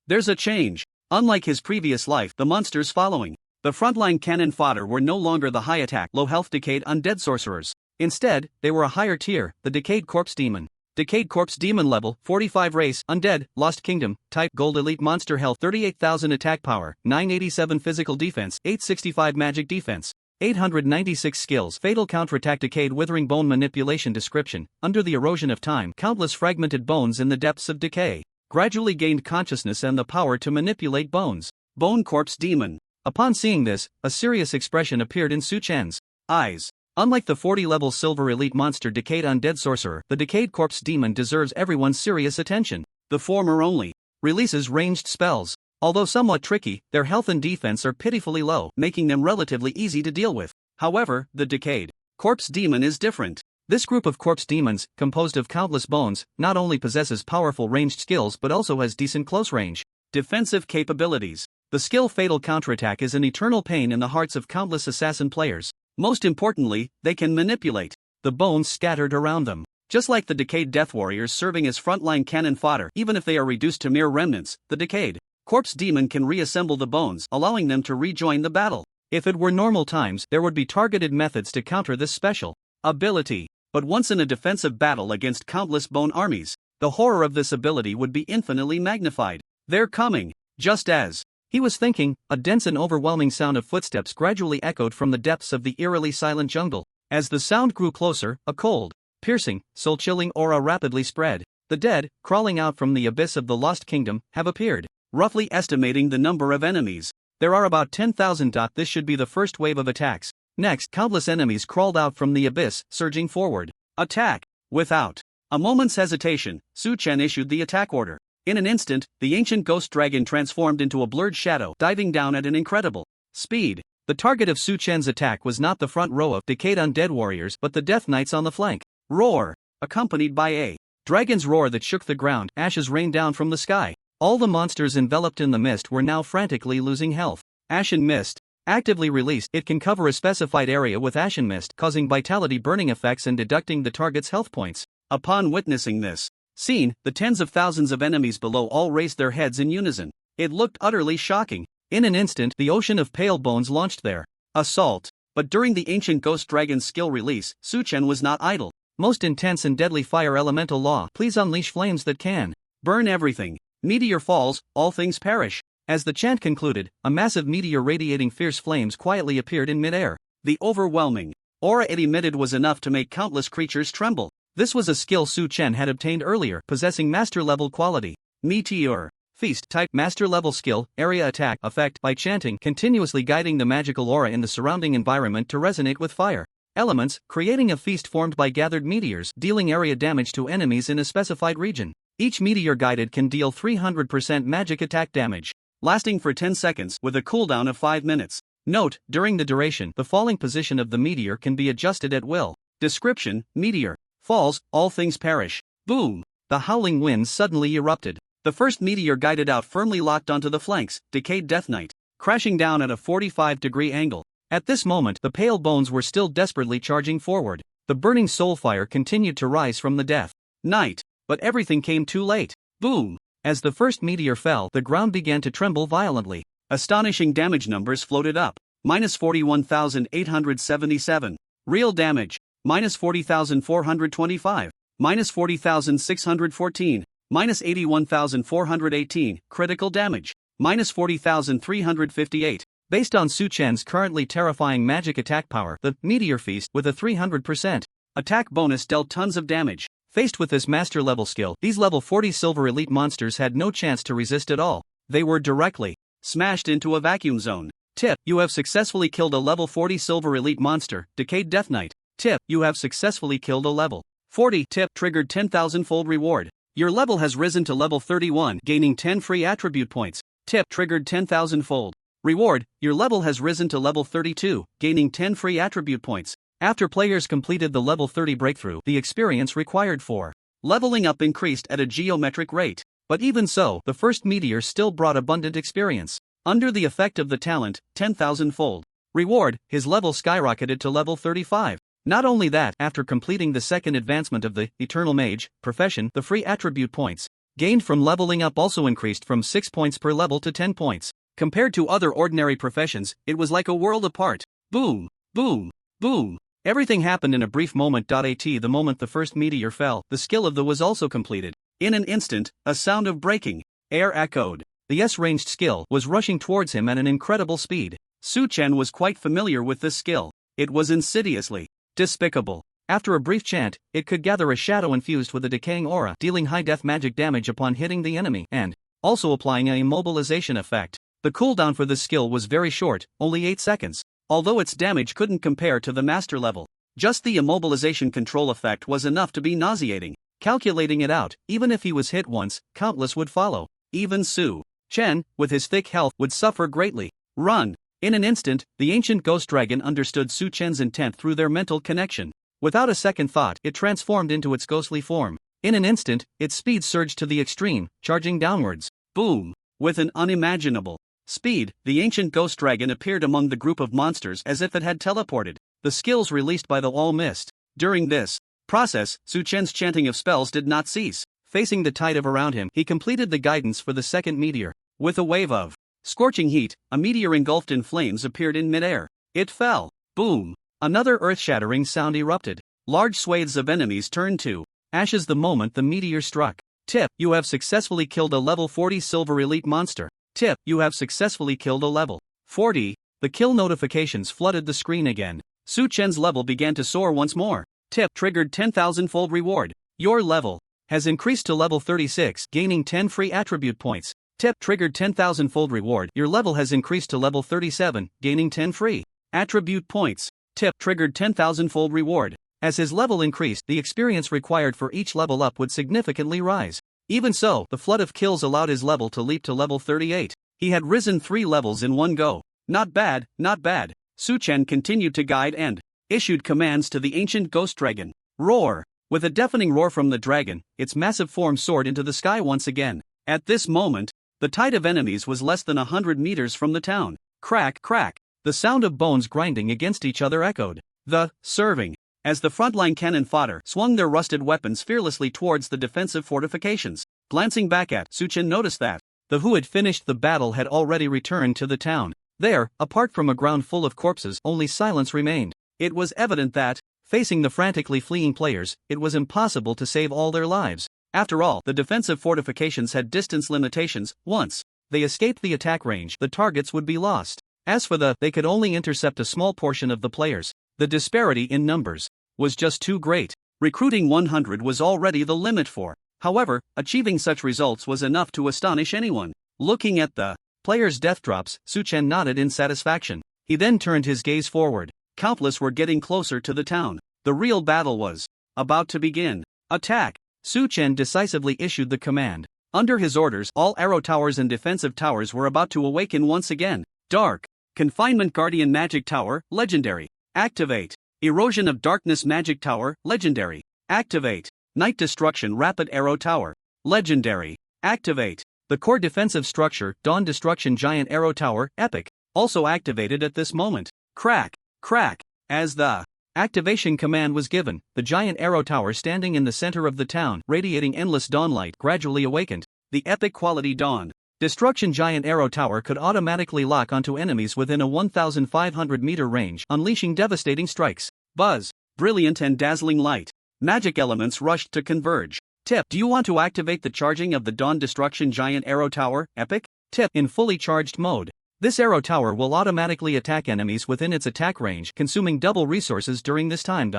There's a change. Unlike his previous life, the monsters following the frontline cannon fodder were no longer the high-attack, low-health decayed undead sorcerers. Instead, they were a higher tier, the Decayed Corpse Demon. Decayed Corpse Demon level, 45 race, Undead, Lost Kingdom, type, Gold Elite Monster Health, 38,000 attack power, 987 physical defense, 865 magic defense. 896 skills. Fatal counterattack. Decayed Withering Bone Manipulation description. Under the erosion of time, countless fragmented bones in the depths of decay gradually gained consciousness and the power to manipulate bones. Bone Corpse Demon. Upon seeing this, a serious expression appeared in Su-Chen's eyes. Unlike the 40-level Silver Elite Monster Decayed Undead Sorcerer, the Decayed Corpse Demon deserves everyone's serious attention. The former only releases ranged spells. Although somewhat tricky, their health and defense are pitifully low, making them relatively easy to deal with. However, the Decayed Corpse Demon is different. This group of corpse demons, composed of countless bones, not only possesses powerful ranged skills but also has decent close-range defensive capabilities. The skill Fatal Counterattack is an eternal pain in the hearts of countless assassin players. Most importantly, they can manipulate the bones scattered around them. Just like the Decayed Death Warriors serving as frontline cannon fodder, even if they are reduced to mere remnants, the Decayed Corpse Demon can reassemble the bones, allowing them to rejoin the battle. If it were normal times, there would be targeted methods to counter this special ability. But once in a defensive battle against countless bone armies, the horror of this ability would be infinitely magnified. They're coming. Just as he was thinking, a dense and overwhelming sound of footsteps gradually echoed from the depths of the eerily silent jungle. As the sound grew closer, a cold, piercing, soul-chilling aura rapidly spread. The dead, crawling out from the abyss of the Lost Kingdom, have appeared. Roughly estimating the number of enemies, there are about 10,000. This should be the first wave of attacks. Next, countless enemies crawled out from the abyss, surging forward. Attack! Without a moment's hesitation, Su-Chen issued the attack order. In an instant, the ancient ghost dragon transformed into a blurred shadow, diving down at an incredible speed. The target of Su-Chen's attack was not the front row of decayed undead warriors but the Death Knights on the flank. Roar! Accompanied by a dragon's roar that shook the ground, ashes rained down from the sky. All the monsters enveloped in the mist were now frantically losing health. Ashen Mist. Actively released, it can cover a specified area with Ashen Mist, causing vitality burning effects and deducting the target's health points. Upon witnessing this scene, the tens of thousands of enemies below all raised their heads in unison. It looked utterly shocking. In an instant, the ocean of pale bones launched their assault. But during the ancient ghost dragon's skill release, Su Chen was not idle. Most intense and deadly fire elemental law, please unleash flames that can burn everything. Meteor falls, all things perish. As the chant concluded, a massive meteor radiating fierce flames quietly appeared in midair. The overwhelming aura it emitted was enough to make countless creatures tremble. This was a skill Su Chen had obtained earlier, possessing master-level quality. Meteor. Feast type master-level skill, area attack effect by chanting continuously guiding the magical aura in the surrounding environment to resonate with fire. Elements, creating a feast formed by gathered meteors, dealing area damage to enemies in a specified region. Each meteor guided can deal 300% magic attack damage, lasting for 10 seconds with a cooldown of 5 minutes. Note, during the duration, the falling position of the meteor can be adjusted at will. Description: meteor falls, all things perish. Boom! The howling winds suddenly erupted. The first meteor guided out firmly locked onto the flanks, decayed Death Knight, crashing down at a 45-degree angle. At this moment, the pale bones were still desperately charging forward. The burning soul fire continued to rise from the Death Knight, but everything came too late. Boom! As the first meteor fell, the ground began to tremble violently. Astonishing damage numbers floated up. Minus 41,877. Real damage. Minus 40,425. Minus 40,614. Minus 81,418, critical damage. Minus 40,358. Based on Su Chen's currently terrifying magic attack power, the Meteor Feast with a 300% attack bonus dealt tons of damage. Faced with this master level skill, these level 40 silver elite monsters had no chance to resist at all. They were directly smashed into a vacuum zone. Tip: you have successfully killed a level 40 silver elite monster, Decayed Death Knight. Tip: you have successfully killed a level 40. Tip: triggered 10,000-fold reward. Your level has risen to level 31, gaining 10 free attribute points. Tip: triggered 10,000-fold reward. Your level has risen to level 32, gaining 10 free attribute points. After players completed the level 30 breakthrough, the experience required for leveling up increased at a geometric rate. But even so, the first meteor still brought abundant experience. Under the effect of the talent, 10,000-fold reward, his level skyrocketed to level 35. Not only that, after completing the second advancement of the Eternal Mage profession, the free attribute points gained from leveling up also increased from 6 points per level to 10 points. Compared to other ordinary professions, it was like a world apart. Boom, boom, boom. Everything happened in a brief moment. At the moment the first meteor fell, the skill of the was also completed. In an instant, a sound of breaking air echoed. The S-ranged skill was rushing towards him at an incredible speed. Su Chen was quite familiar with this skill. It was insidiously despicable. After a brief chant, it could gather a shadow infused with a decaying aura, dealing high death magic damage upon hitting the enemy, and also applying an immobilization effect. The cooldown for this skill was very short, only 8 seconds. Although its damage couldn't compare to the master level. Just the immobilization control effect was enough to be nauseating. Calculating it out, even if he was hit once, countless would follow. Even Su Chen, with his thick health, would suffer greatly. Run! In an instant, the ancient ghost dragon understood Su Chen's intent through their mental connection. Without a second thought, it transformed into its ghostly form. In an instant, its speed surged to the extreme, charging downwards. Boom! With an unimaginable speed, the ancient ghost dragon appeared among the group of monsters as if it had teleported. The skills released by the wall missed. During this process, Su Chen's chanting of spells did not cease. Facing the tide of around him, he completed the guidance for the second meteor. With a wave of scorching heat, a meteor engulfed in flames appeared in midair. It fell. Boom! Another earth-shattering sound erupted. Large swathes of enemies turned to ashes the moment the meteor struck. Tip: you have successfully killed a level 40 silver elite monster. Tip: you have successfully killed a level 40. The kill notifications flooded the screen again. Su Chen's level began to soar once more. Tip: triggered 10,000-fold reward. Your level has increased to level 36, gaining 10 free attribute points. Tip: triggered 10,000-fold reward. Your level has increased to level 37, gaining 10 free attribute points. Tip: triggered 10,000-fold reward. As his level increased, the experience required for each level up would significantly rise. Even so, the flood of kills allowed his level to leap to level 38. He had risen 3 levels in one go. Not bad, not bad. Su Chen continued to guide and issued commands to the ancient ghost dragon. Roar! With a deafening roar from the dragon, its massive form soared into the sky once again. At this moment, the tide of enemies was less than 100 meters from the town. Crack, crack. The sound of bones grinding against each other echoed. The serving. As the frontline cannon fodder swung their rusted weapons fearlessly towards the defensive fortifications. Glancing back at Su Chen noticed that The who had finished the battle had already returned to the town. There, apart from a ground full of corpses, only silence remained. It was evident that, facing the frantically fleeing players, it was impossible to save all their lives. After all, the defensive fortifications had distance limitations. Once they escaped the attack range, the targets would be lost. As for they could only intercept a small portion of the players. The disparity in numbers was just too great. Recruiting 100 was already the limit for. However, achieving such results was enough to astonish anyone. Looking at the players' death drops, Su Chen nodded in satisfaction. He then turned his gaze forward. Countless were getting closer to the town. The real battle was about to begin. Attack! Su Chen decisively issued the command. Under his orders, all arrow towers and defensive towers were about to awaken once again. Dark Confinement Guardian Magic Tower, Legendary. Activate. Erosion of Darkness Magic Tower, Legendary. Activate. Night Destruction Rapid Arrow Tower. Legendary. Activate. The core defensive structure, Dawn Destruction Giant Arrow Tower, Epic. Also activated at this moment. Crack. Crack. As the activation command was given, the giant arrow tower standing in the center of the town, radiating endless dawnlight, gradually awakened. The epic quality Dawn Destruction Giant Arrow Tower could automatically lock onto enemies within a 1,500-meter range, unleashing devastating strikes. Buzz. Brilliant and dazzling light. Magic elements rushed to converge. Tip: do you want to activate the charging of the Dawn Destruction Giant Arrow Tower, Epic? Tip: in fully charged mode. This arrow tower will automatically attack enemies within its attack range, consuming double resources during this time.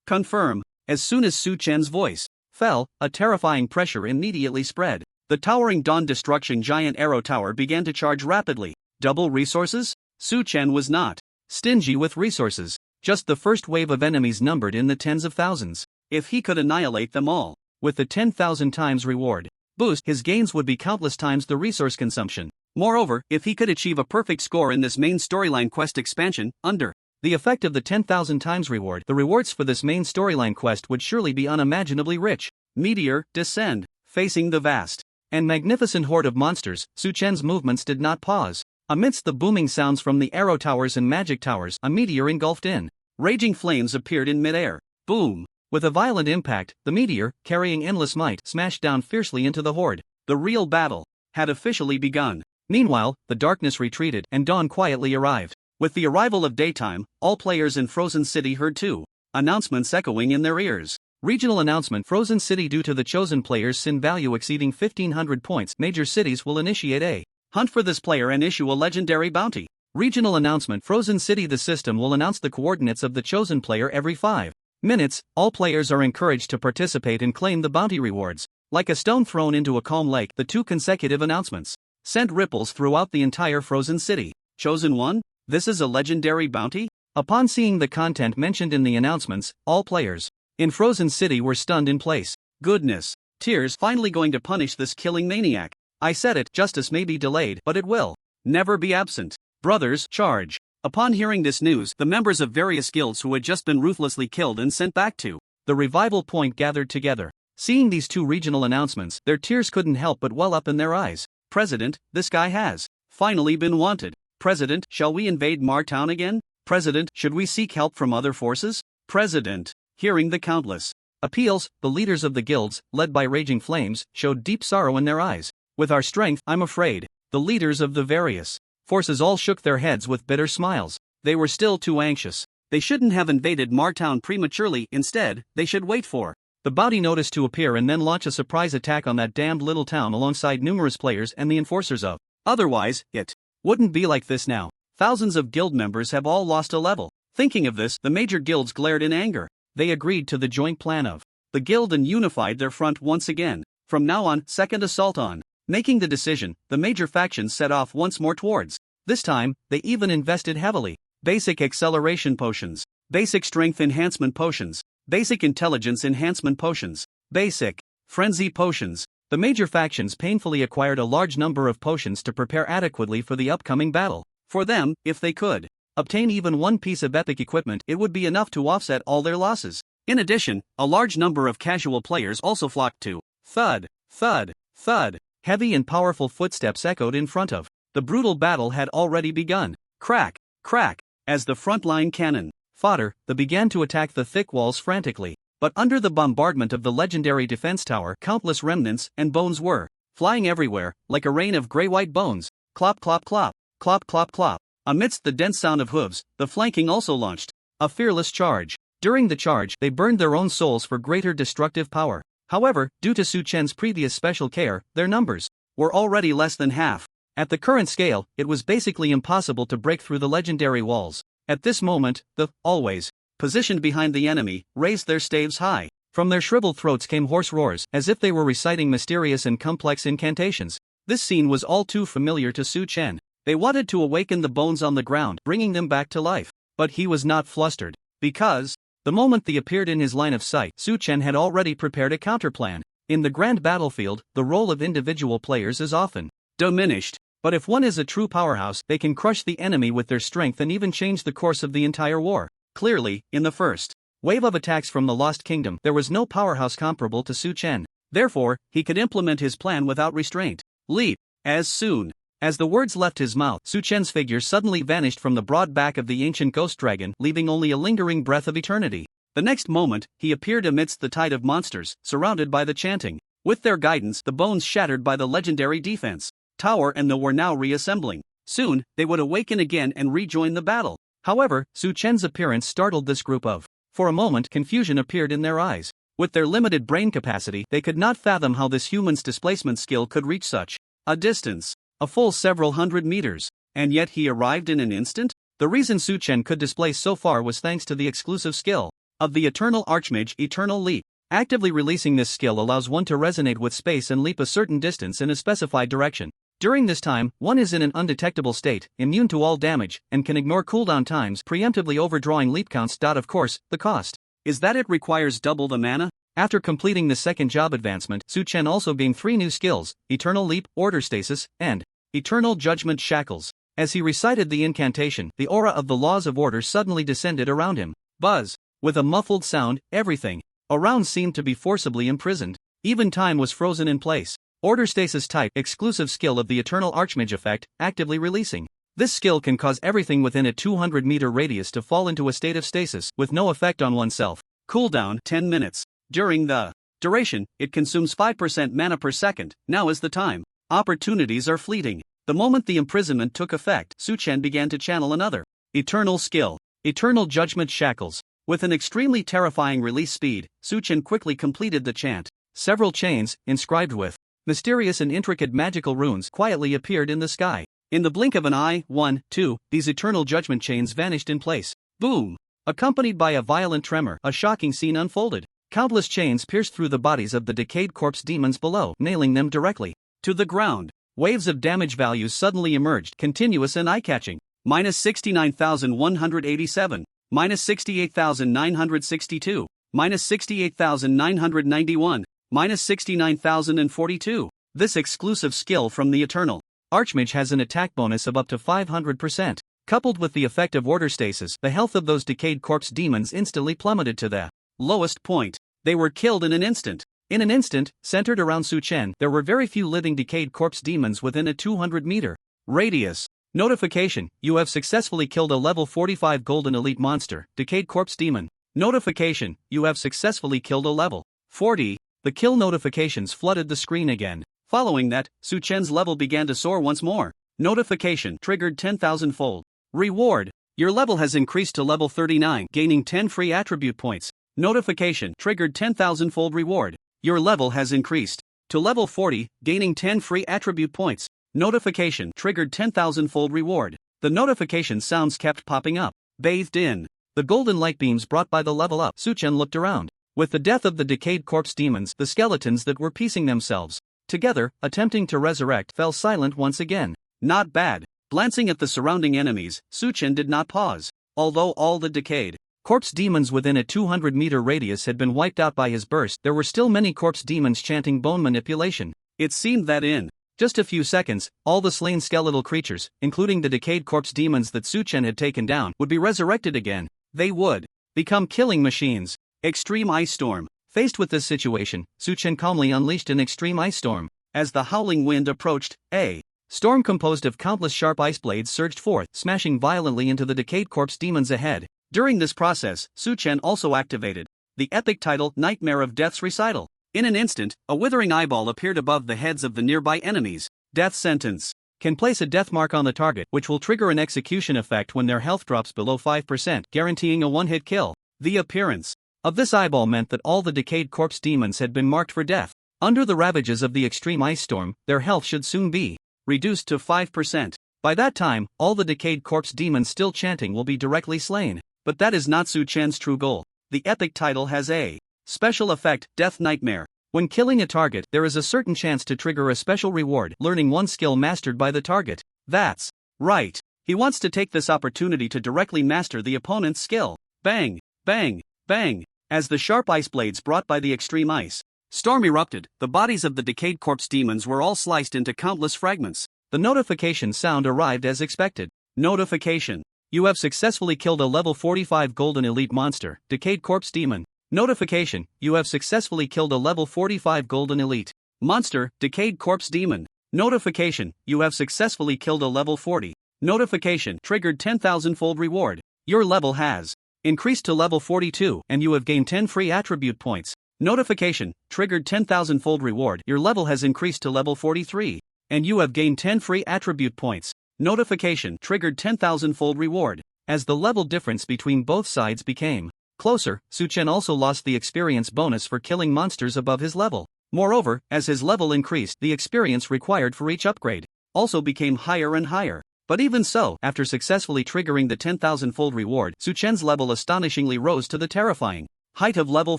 Confirm. As soon as Su Chen's voice fell, a terrifying pressure immediately spread. The towering Dawn Destruction Giant Arrow Tower began to charge rapidly. Double resources? Su Chen was not stingy with resources. Just the first wave of enemies numbered in the tens of thousands. If he could annihilate them all, with the 10,000 times reward boost, his gains would be countless times the resource consumption. Moreover, if he could achieve a perfect score in this main storyline quest expansion, under the effect of the 10,000 times reward, the rewards for this main storyline quest would surely be unimaginably rich. Meteor, descend. Facing the vast and magnificent horde of monsters, Su Chen's movements did not pause. Amidst the booming sounds from the arrow towers and magic towers, a meteor engulfed in raging flames appeared in midair. Boom! With a violent impact, the meteor, carrying endless might, smashed down fiercely into the horde. The real battle had officially begun. Meanwhile, the darkness retreated, and dawn quietly arrived. With the arrival of daytime, all players in Frozen City heard two announcements echoing in their ears. Regional announcement: Frozen City. Due to the chosen player's sin value exceeding 1,500 points, major cities will initiate a hunt for this player and issue a legendary bounty. Regional announcement: Frozen City. The system will announce the coordinates of the chosen player every 5 minutes. All players are encouraged to participate and claim the bounty rewards. Like a stone thrown into a calm lake, the two consecutive announcements sent ripples throughout the entire Frozen City. Chosen one? This is a legendary bounty? Upon seeing the content mentioned in the announcements, all players in Frozen City were stunned in place. Goodness. Tears finally going to punish this killing maniac. I said it, justice may be delayed, but it will never be absent. Brothers, charge. Upon hearing this news, the members of various guilds who had just been ruthlessly killed and sent back to the revival point gathered together. Seeing these two regional announcements, their tears couldn't help but well up in their eyes. President, this guy has finally been wanted. President, shall we invade Mar Town again? President, should we seek help from other forces? President. Hearing the countless appeals, the leaders of the guilds, led by raging flames, showed deep sorrow in their eyes. With our strength, I'm afraid. The leaders of the various forces all shook their heads with bitter smiles. They were still too anxious. They shouldn't have invaded Mar Town prematurely. Instead, they should wait for the bounty notice to appear and then launch a surprise attack on that damned little town alongside numerous players and the enforcers of. Otherwise, it wouldn't be like this now. Thousands of guild members have all lost a level. Thinking of this, the major guilds glared in anger. They agreed to the joint plan of the guild and unified their front once again. From now on, second assault on. Making the decision, the major factions set off once more towards. This time, they even invested heavily. Basic acceleration potions, basic strength enhancement potions, basic intelligence enhancement potions, basic frenzy potions. The major factions painfully acquired a large number of potions to prepare adequately for the upcoming battle. For them, if they could obtain even one piece of epic equipment, it would be enough to offset all their losses. In addition, a large number of casual players also flocked to. Thud, thud, thud. Heavy and powerful footsteps echoed in front of. The brutal battle had already begun. Crack, crack. As the frontline cannon fodder, they began to attack the thick walls frantically. But under the bombardment of the legendary defense tower, countless remnants and bones were flying everywhere, like a rain of gray-white bones. Clop clop clop, clop clop clop. Amidst the dense sound of hooves, the flanking also launched a fearless charge. During the charge, they burned their own souls for greater destructive power. However, due to Su Chen's previous special care, their numbers were already less than half. At the current scale, it was basically impossible to break through the legendary walls. At this moment, the always positioned behind the enemy raised their staves high. From their shriveled throats came hoarse roars, as if they were reciting mysterious and complex incantations. This scene was all too familiar to Su Chen. They wanted to awaken the bones on the ground, bringing them back to life. But he was not flustered, because the moment they appeared in his line of sight, Su Chen had already prepared a counterplan. In the grand battlefield, the role of individual players is often diminished. But if one is a true powerhouse, they can crush the enemy with their strength and even change the course of the entire war. Clearly, in the first wave of attacks from the Lost Kingdom, there was no powerhouse comparable to Su Chen. Therefore, he could implement his plan without restraint. Leap. As soon as the words left his mouth, Su Chen's figure suddenly vanished from the broad back of the ancient ghost dragon, leaving only a lingering breath of eternity. The next moment, he appeared amidst the tide of monsters, surrounded by the chanting. With their guidance, the bones shattered by the legendary defense tower and were now reassembling. Soon, they would awaken again and rejoin the battle. However, Su Chen's appearance startled this group of. For a moment, confusion appeared in their eyes. With their limited brain capacity, they could not fathom how this human's displacement skill could reach such a distance, a full several hundred meters. And yet he arrived in an instant? The reason Su Chen could displace so far was thanks to the exclusive skill of the Eternal Archmage, Eternal Leap. Actively releasing this skill allows one to resonate with space and leap a certain distance in a specified direction. During this time, one is in an undetectable state, immune to all damage, and can ignore cooldown times, preemptively overdrawing leap counts. Of course, the cost is that it requires double the mana. After completing the second job advancement, Su Chen also gained 3 new skills: Eternal Leap, Order Stasis, and Eternal Judgment Shackles. As he recited the incantation, the aura of the laws of order suddenly descended around him. Buzz. With a muffled sound, everything around seemed to be forcibly imprisoned. Even time was frozen in place. Order Stasis type, exclusive skill of the Eternal Archmage effect, actively releasing. This skill can cause everything within a 200-meter radius to fall into a state of stasis, with no effect on oneself. Cooldown 10 minutes. During the duration, it consumes 5% mana per second. Now is the time. Opportunities are fleeting. The moment the imprisonment took effect, Su Chen began to channel another eternal skill, Eternal Judgment Shackles. With an extremely terrifying release speed, Su Chen quickly completed the chant. Several chains, inscribed with mysterious and intricate magical runes, quietly appeared in the sky. In the blink of an eye, 1, 2, these eternal judgment chains vanished in place. Boom! Accompanied by a violent tremor, a shocking scene unfolded. Countless chains pierced through the bodies of the decayed corpse demons below, nailing them directly to the ground. Waves of damage values suddenly emerged, continuous and eye-catching. Minus 69,187. Minus 68,962. Minus 68,991. Minus 69,042. This exclusive skill from the Eternal Archmage has an attack bonus of up to 500%. Coupled with the effect of Order Stasis, the health of those decayed corpse demons instantly plummeted to the lowest point. They were killed in an instant. In an instant, centered around Su Chen, there were very few living decayed corpse demons within a 200-meter radius. Notification: you have successfully killed a level 45 golden elite monster, decayed corpse demon. Notification: you have successfully killed a level 40. The kill notifications flooded the screen again. Following that, Su Chen's level began to soar once more. Notification triggered 10,000-fold. Reward: your level has increased to level 39, gaining 10 free attribute points. Notification triggered 10,000-fold reward. Your level has increased to level 40, gaining 10 free attribute points. Notification triggered 10,000-fold reward. The notification sounds kept popping up. Bathed in the golden light beams brought by the level up, Su Chen looked around. With the death of the decayed corpse demons, the skeletons that were piecing themselves together, attempting to resurrect, fell silent once again. Not bad. Glancing at the surrounding enemies, Su Chen did not pause. Although all the decayed corpse demons within a 200-meter radius had been wiped out by his burst, there were still many corpse demons chanting bone manipulation. It seemed that in just a few seconds, all the slain skeletal creatures, including the decayed corpse demons that Su Chen had taken down, would be resurrected again. They would become killing machines. Extreme Ice Storm. Faced with this situation, Su Chen calmly unleashed an extreme ice storm. As the howling wind approached, a storm composed of countless sharp ice blades surged forth, smashing violently into the decayed corpse demons ahead. During this process, Su Chen also activated the epic title Nightmare of Death's Recital. In an instant, a withering eyeball appeared above the heads of the nearby enemies. Death sentence. Can place a death mark on the target, which will trigger an execution effect when their health drops below 5%, guaranteeing a one-hit kill. The appearance of this eyeball meant that all the decayed corpse demons had been marked for death. Under the ravages of the extreme ice storm, their health should soon be reduced to 5%. By that time, all the decayed corpse demons still chanting will be directly slain. But that is not Su Chen's true goal. The epic title has a special effect, Death Nightmare. When killing a target, there is a certain chance to trigger a special reward, learning one skill mastered by the target. That's right. He wants to take this opportunity to directly master the opponent's skill. Bang, bang, bang. As the sharp ice blades brought by the extreme ice storm erupted, the bodies of the decayed corpse demons were all sliced into countless fragments. The notification sound arrived as expected. Notification. You have successfully killed a level 45 golden elite monster, decayed corpse demon. Notification. You have successfully killed a level 45 golden elite monster, decayed corpse demon. Notification. You have successfully killed a level 40. Notification. Triggered 10,000-fold reward. Your level has increased to level 42 and you have gained 10 free attribute points. Notification. Triggered 10,000-fold reward. Your level has increased to level 43 and you have gained 10 free attribute points. Notification. Triggered 10,000-fold reward. As the level difference between both sides became closer, Su Chen also lost the experience bonus for killing monsters above his level. Moreover, as his level increased, the experience required for each upgrade also became higher and higher. But even so, after successfully triggering the 10,000-fold reward, Su Chen's level astonishingly rose to the terrifying height of level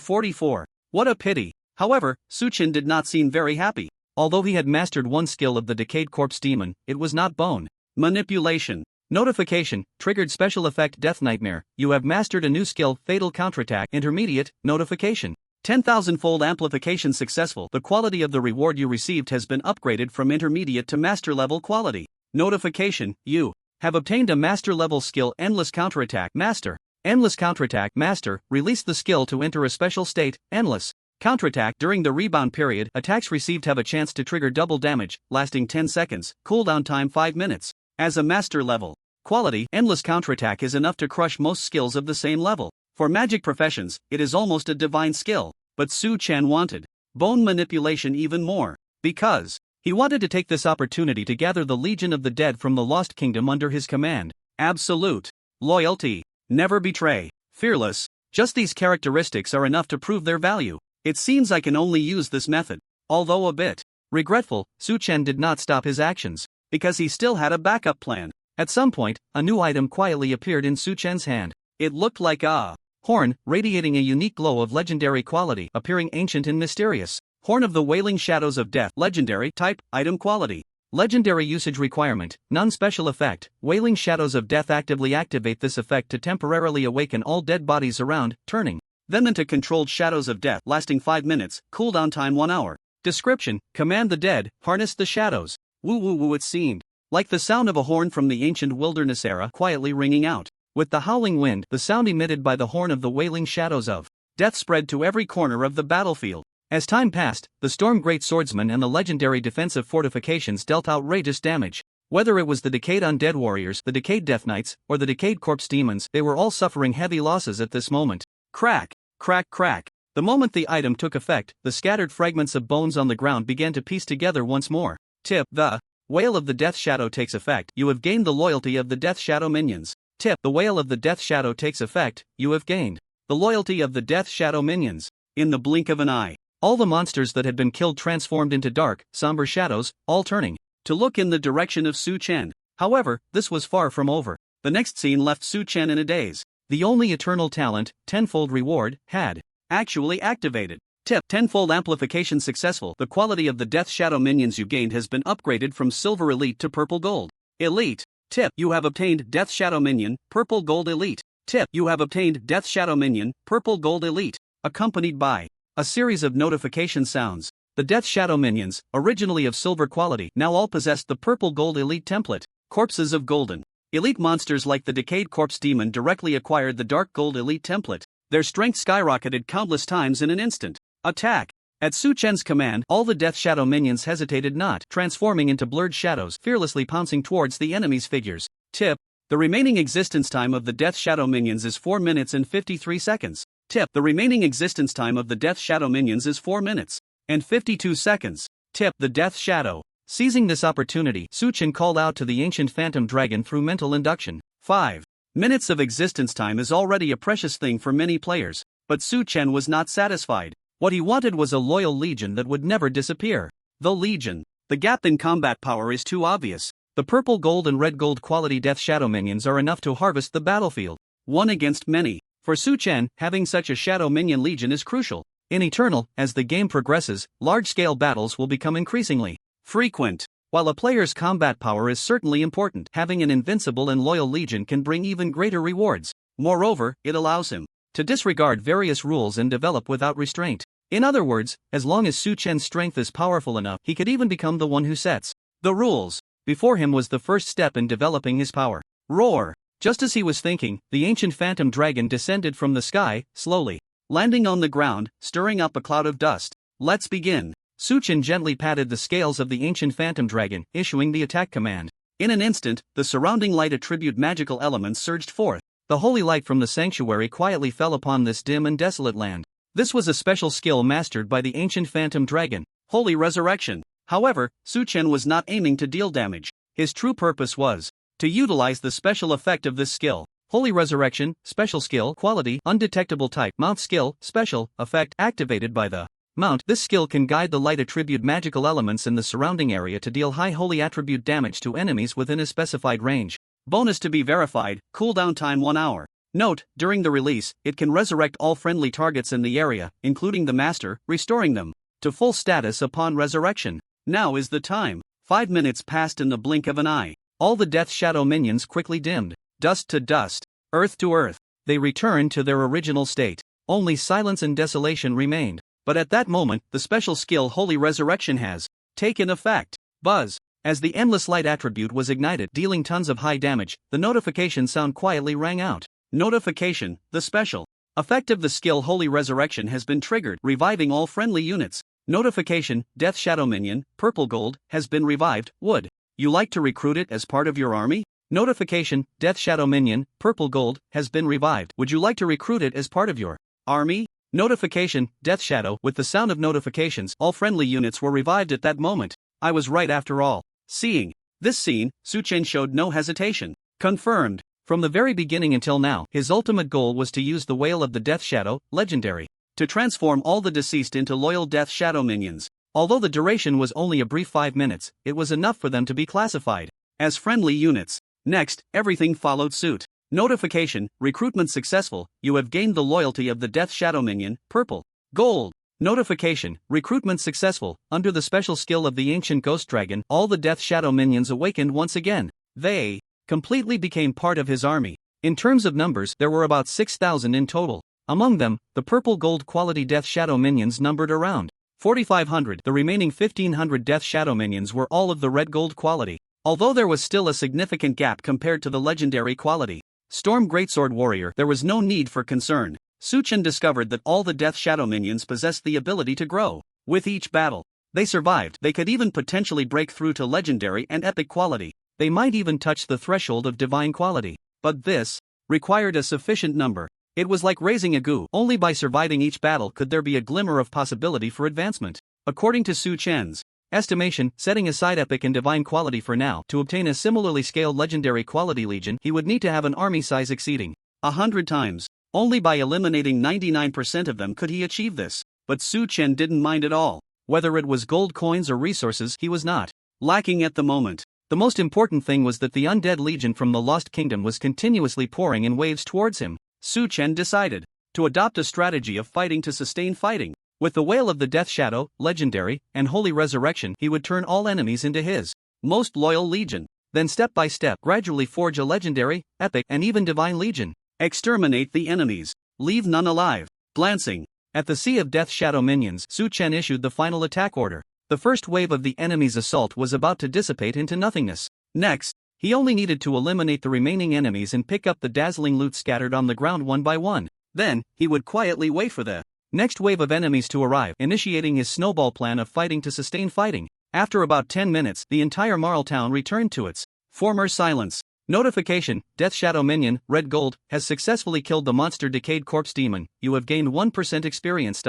44. What a pity. However, Su Chen did not seem very happy. Although he had mastered one skill of the decayed corpse demon, it was not bone manipulation. Notification. Triggered special effect Death Nightmare. You have mastered a new skill, Fatal Counterattack. Intermediate. Notification. 10,000-fold amplification successful. The quality of the reward you received has been upgraded from intermediate to master level quality. Notification. You have obtained a master level skill, Endless Counterattack. Master. Endless Counterattack. Master. Release the skill to enter a special state, Endless Counterattack. During the rebound period, attacks received have a chance to trigger double damage, lasting 10 seconds, cooldown time 5 minutes. As a master level quality, Endless Counterattack is enough to crush most skills of the same level. For magic professions, it is almost a divine skill. But Su Chen wanted bone manipulation even more, because he wanted to take this opportunity to gather the Legion of the Dead from the Lost Kingdom under his command. Absolute loyalty, never betray, fearless. Just these characteristics are enough to prove their value. It seems I can only use this method. Although a bit regretful, Su Chen did not stop his actions, because he still had a backup plan. At some point, a new item quietly appeared in Su Chen's hand. It looked like a horn, radiating a unique glow of legendary quality, appearing ancient and mysterious. Horn of the Wailing Shadows of Death. Legendary. Type. Item quality. Legendary usage requirement. Non-special effect. Wailing Shadows of Death actively activate this effect to temporarily awaken all dead bodies around, turning them into controlled shadows of death, lasting 5 minutes, cooldown time 1 hour. Description. Command the dead, harness the shadows. Woo woo woo. It seemed like the sound of a horn from the ancient wilderness era quietly ringing out. With the howling wind, the sound emitted by the horn of the Wailing Shadows of Death spread to every corner of the battlefield. As time passed, the Storm Great Swordsman and the legendary defensive fortifications dealt outrageous damage. Whether it was the decayed undead warriors, the decayed death knights, or the decayed corpse demons, they were all suffering heavy losses at this moment. Crack, crack, crack. The moment the item took effect, the scattered fragments of bones on the ground began to piece together once more. Tip. The Wail of the Death Shadow takes effect. You have gained the loyalty of the Death Shadow minions. Tip. The Wail of the Death Shadow takes effect. You have gained the loyalty of the Death Shadow minions. In the blink of an eye, all the monsters that had been killed transformed into dark, somber shadows, all turning to look in the direction of Su Chen. However, this was far from over. The next scene left Su Chen in a daze. The only eternal talent, tenfold reward, had actually activated. Tip. Tenfold amplification successful. The quality of the Death Shadow minions you gained has been upgraded from Silver Elite to Purple Gold Elite. Tip. You have obtained Death Shadow Minion, Purple Gold Elite. Tip. You have obtained Death Shadow Minion, Purple Gold Elite. Accompanied by a series of notification sounds. The Death Shadow minions, originally of silver quality, now all possessed the Purple Gold Elite template. Corpses of Golden Elite monsters like the Decayed Corpse Demon directly acquired the Dark Gold Elite template. Their strength skyrocketed countless times in an instant. Attack! At Su Chen's command, all the Death Shadow minions hesitated not, transforming into blurred shadows, fearlessly pouncing towards the enemy's figures. Tip. The remaining existence time of the Death Shadow minions is 4 minutes and 53 seconds. Tip: the remaining existence time of the Death Shadow minions is 4 minutes and 52 seconds. Tip: the Death Shadow. Seizing this opportunity, Su-Chen called out to the ancient phantom dragon through mental induction. 5 minutes of existence time is already a precious thing for many players, but Su-Chen was not satisfied. What he wanted was a loyal legion that would never disappear. The legion. The gap in combat power is too obvious. The purple gold and red gold quality Death Shadow minions are enough to harvest the battlefield, one against many. For Su-Chen, having such a Shadow Minion Legion is crucial. In Eternal, as the game progresses, large-scale battles will become increasingly frequent. While a player's combat power is certainly important, having an invincible and loyal legion can bring even greater rewards. Moreover, it allows him to disregard various rules and develop without restraint. In other words, as long as Su-Chen's strength is powerful enough, he could even become the one who sets the rules. Before him was the first step in developing his power. Roar! Just as he was thinking, the ancient phantom dragon descended from the sky, slowly landing on the ground, stirring up a cloud of dust. Let's begin. Su-Chen gently patted the scales of the ancient phantom dragon, issuing the attack command. In an instant, the surrounding light attribute magical elements surged forth. The holy light from the sanctuary quietly fell upon this dim and desolate land. This was a special skill mastered by the ancient phantom dragon, Holy Resurrection. However, Su-Chen was not aiming to deal damage. His true purpose was to utilize the special effect of this skill. Holy Resurrection, special skill, quality, undetectable type, mount skill, special, effect, activated by the mount. This skill can guide the light attribute magical elements in the surrounding area to deal high holy attribute damage to enemies within a specified range. Bonus to be verified, cooldown time 1 hour. Note, during the release, it can resurrect all friendly targets in the area, including the master, restoring them to full status upon resurrection. Now is the time. 5 minutes passed in the blink of an eye. All the Death Shadow minions quickly dimmed. Dust to dust, earth to earth. They returned to their original state. Only silence and desolation remained. But at that moment, the special skill Holy Resurrection has taken effect. Buzz. As the endless light attribute was ignited, dealing tons of high damage, the notification sound quietly rang out. Notification: the special effect of the skill Holy Resurrection has been triggered, reviving all friendly units. Notification: Death Shadow Minion, Purple Gold, has been revived. Would you like to recruit it as part of your army? Notification: Death Shadow Minion, Purple Gold, has been revived. Would you like to recruit it as part of your army? Notification: Death Shadow. With the sound of notifications, all friendly units were revived at that moment. I was right after all. Seeing this scene, Su-Chen showed no hesitation. Confirmed. From the very beginning until now, his ultimate goal was to use the Wail of the Death Shadow, legendary, to transform all the deceased into loyal Death Shadow minions. Although the duration was only a brief 5 minutes, it was enough for them to be classified as friendly units. Next, everything followed suit. Notification: recruitment successful, you have gained the loyalty of the Death Shadow minion, Purple Gold. Notification: recruitment successful, under the special skill of the ancient ghost dragon, all the Death Shadow minions awakened once again. They completely became part of his army. In terms of numbers, there were about 6,000 in total. Among them, the Purple Gold quality Death Shadow minions numbered around 4,500. The remaining 1,500 Death Shadow minions were all of the Red Gold quality. Although there was still a significant gap compared to the legendary quality Storm Greatsword Warrior, there was no need for concern. Su-Chen discovered that all the Death Shadow minions possessed the ability to grow. With each battle they survived, they could even potentially break through to legendary and epic quality. They might even touch the threshold of divine quality. But this required a sufficient number. It was like raising a goo. Only by surviving each battle could there be a glimmer of possibility for advancement. According to Su-Chen's estimation, setting aside epic and divine quality for now, to obtain a similarly scaled legendary quality legion, he would need to have an army size exceeding 100 times. Only by eliminating 99% of them could he achieve this. But Su-Chen didn't mind at all. Whether it was gold coins or resources, he was not lacking at the moment. The most important thing was that the undead legion from the Lost Kingdom was continuously pouring in waves towards him. Su-Chen decided to adopt a strategy of fighting to sustain fighting. With the Wail of the Death Shadow, legendary, and Holy Resurrection, he would turn all enemies into his most loyal legion. Then step by step, gradually forge a legendary, epic, and even divine legion. Exterminate the enemies. Leave none alive. Glancing at the sea of Death Shadow minions, Su-Chen issued the final attack order. The first wave of the enemy's assault was about to dissipate into nothingness. Next, he only needed to eliminate the remaining enemies and pick up the dazzling loot scattered on the ground one by one. Then, he would quietly wait for the next wave of enemies to arrive, initiating his snowball plan of fighting to sustain fighting. After about 10 minutes, the entire Marl town returned to its former silence. Notification: Death Shadow Minion, red gold, has successfully killed the monster Decayed Corpse Demon. You have gained 1% experience.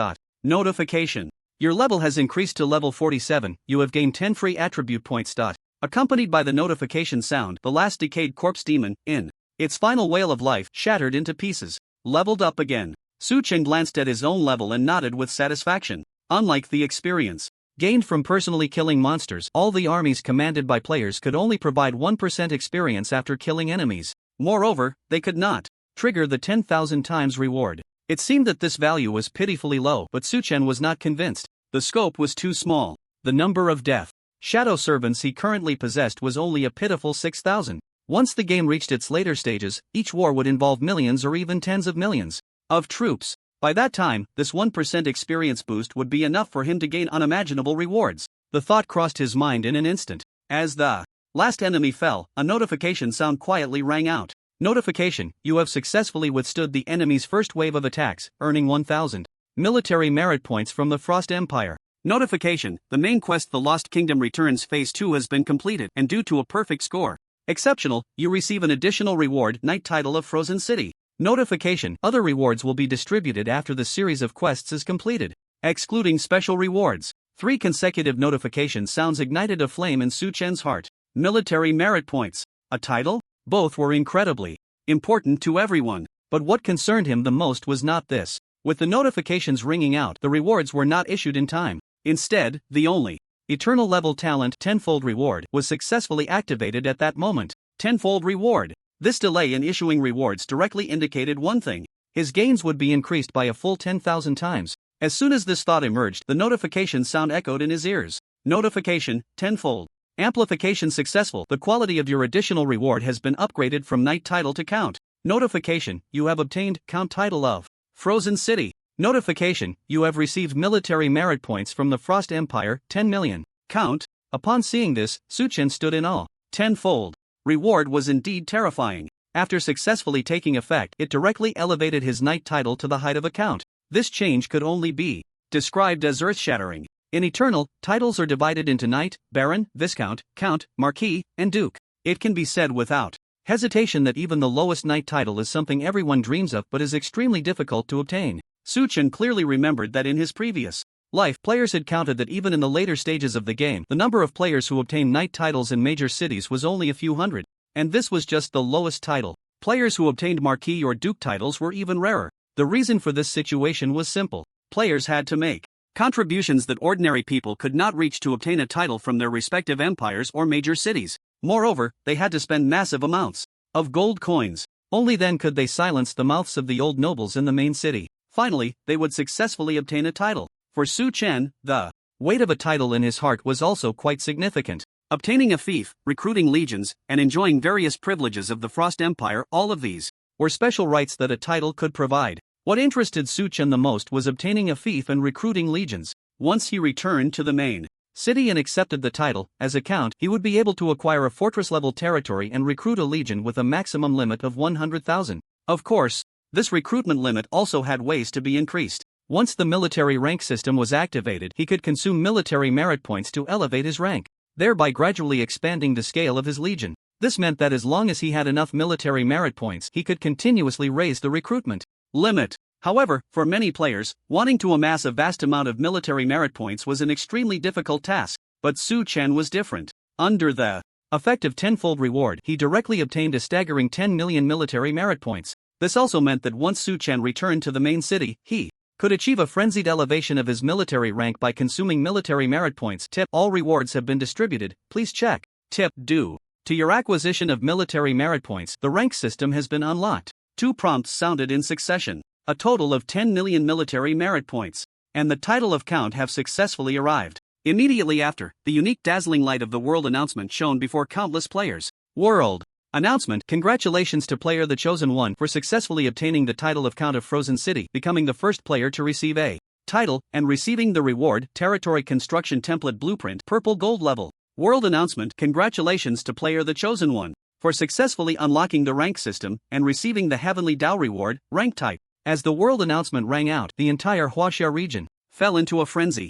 Notification: your level has increased to level 47. You have gained 10 free attribute points. Accompanied by the notification sound, the last Decayed Corpse Demon, in its final wail of life, shattered into pieces, leveled up again. Su Chen glanced at his own level and nodded with satisfaction. Unlike the experience gained from personally killing monsters, all the armies commanded by players could only provide 1% experience after killing enemies. Moreover, they could not trigger the 10,000 times reward. It seemed that this value was pitifully low, but Su Chen was not convinced. The scope was too small. The number of death shadow servants he currently possessed was only a pitiful 6,000. Once the game reached its later stages, each war would involve millions or even tens of millions of troops. By that time, this 1% experience boost would be enough for him to gain unimaginable rewards. The thought crossed his mind in an instant. As the last enemy fell, a notification sound quietly rang out. Notification: you have successfully withstood the enemy's first wave of attacks, earning 1,000 military merit points from the Frost Empire. Notification: the main quest The Lost Kingdom Returns Phase 2 has been completed, and due to a perfect score, exceptional, you receive an additional reward, Knight Title of Frozen City. Notification: other rewards will be distributed after the series of quests is completed, excluding special rewards. 3 consecutive notification sounds ignited a flame in Su Chen's heart. Military merit points. A title? Both were incredibly important to everyone. But what concerned him the most was not this. With the notifications ringing out, the rewards were not issued in time. Instead, the only eternal level talent tenfold reward was successfully activated at that moment. Tenfold reward. This delay in issuing rewards directly indicated one thing: his gains would be increased by a full 10,000 times. As soon as this thought emerged, the notification sound echoed in his ears. Notification: tenfold. Amplification successful. The quality of your additional reward has been upgraded from Knight Title to Count. Notification: you have obtained Count Title of Frozen City. Notification: you have received military merit points from the Frost Empire, 10 million. Count. Upon seeing this, Su Chen stood in awe. Tenfold reward was indeed terrifying. After successfully taking effect, it directly elevated his Knight Title to the height of a Count. This change could only be described as earth-shattering. In Eternal, titles are divided into Knight, Baron, Viscount, Count, Marquis, and Duke. It can be said without hesitation that even the lowest Knight title is something everyone dreams of but is extremely difficult to obtain. Su Chen clearly remembered that in his previous life, players had counted that even in the later stages of the game, the number of players who obtained Knight titles in major cities was only a few hundred. And this was just the lowest title. Players who obtained Marquis or Duke titles were even rarer. The reason for this situation was simple. Players had to make contributions that ordinary people could not reach to obtain a title from their respective empires or major cities. Moreover, they had to spend massive amounts of gold coins. Only then could they silence the mouths of the old nobles in the main city. Finally, they would successfully obtain a title. For Su Chen, the weight of a title in his heart was also quite significant. Obtaining a fief, recruiting legions, and enjoying various privileges of the Frost Empire, all of these were special rights that a title could provide. What interested Su Chen the most was obtaining a fief and recruiting legions. Once he returned to the main city and accepted the title, as a count, he would be able to acquire a fortress-level territory and recruit a legion with a maximum limit of 100,000. Of course, this recruitment limit also had ways to be increased. Once the military rank system was activated, he could consume military merit points to elevate his rank, thereby gradually expanding the scale of his legion. This meant that as long as he had enough military merit points, he could continuously raise the recruitment limit. However, for many players, wanting to amass a vast amount of military merit points was an extremely difficult task. But Su Chen was different. Under the effect of tenfold reward, he directly obtained a staggering 10 million military merit points. This also meant that once Su Chen returned to the main city, he could achieve a frenzied elevation of his military rank by consuming military merit points. Tip: all rewards have been distributed, please check. Tip: due to your acquisition of military merit points, the rank system has been unlocked. 2 prompts sounded in succession. A total of 10 million military merit points and the title of Count have successfully arrived. Immediately after, the unique dazzling light of the world announcement shone before countless players. World announcement: congratulations to player The Chosen One for successfully obtaining the title of Count of Frozen City, becoming the first player to receive a title, and receiving the reward, Territory Construction Template Blueprint, Purple Gold Level. World announcement: congratulations to player The Chosen One for successfully unlocking the rank system and receiving the Heavenly Dao reward, Rank Type. As the world announcement rang out, the entire Huaxia region fell into a frenzy.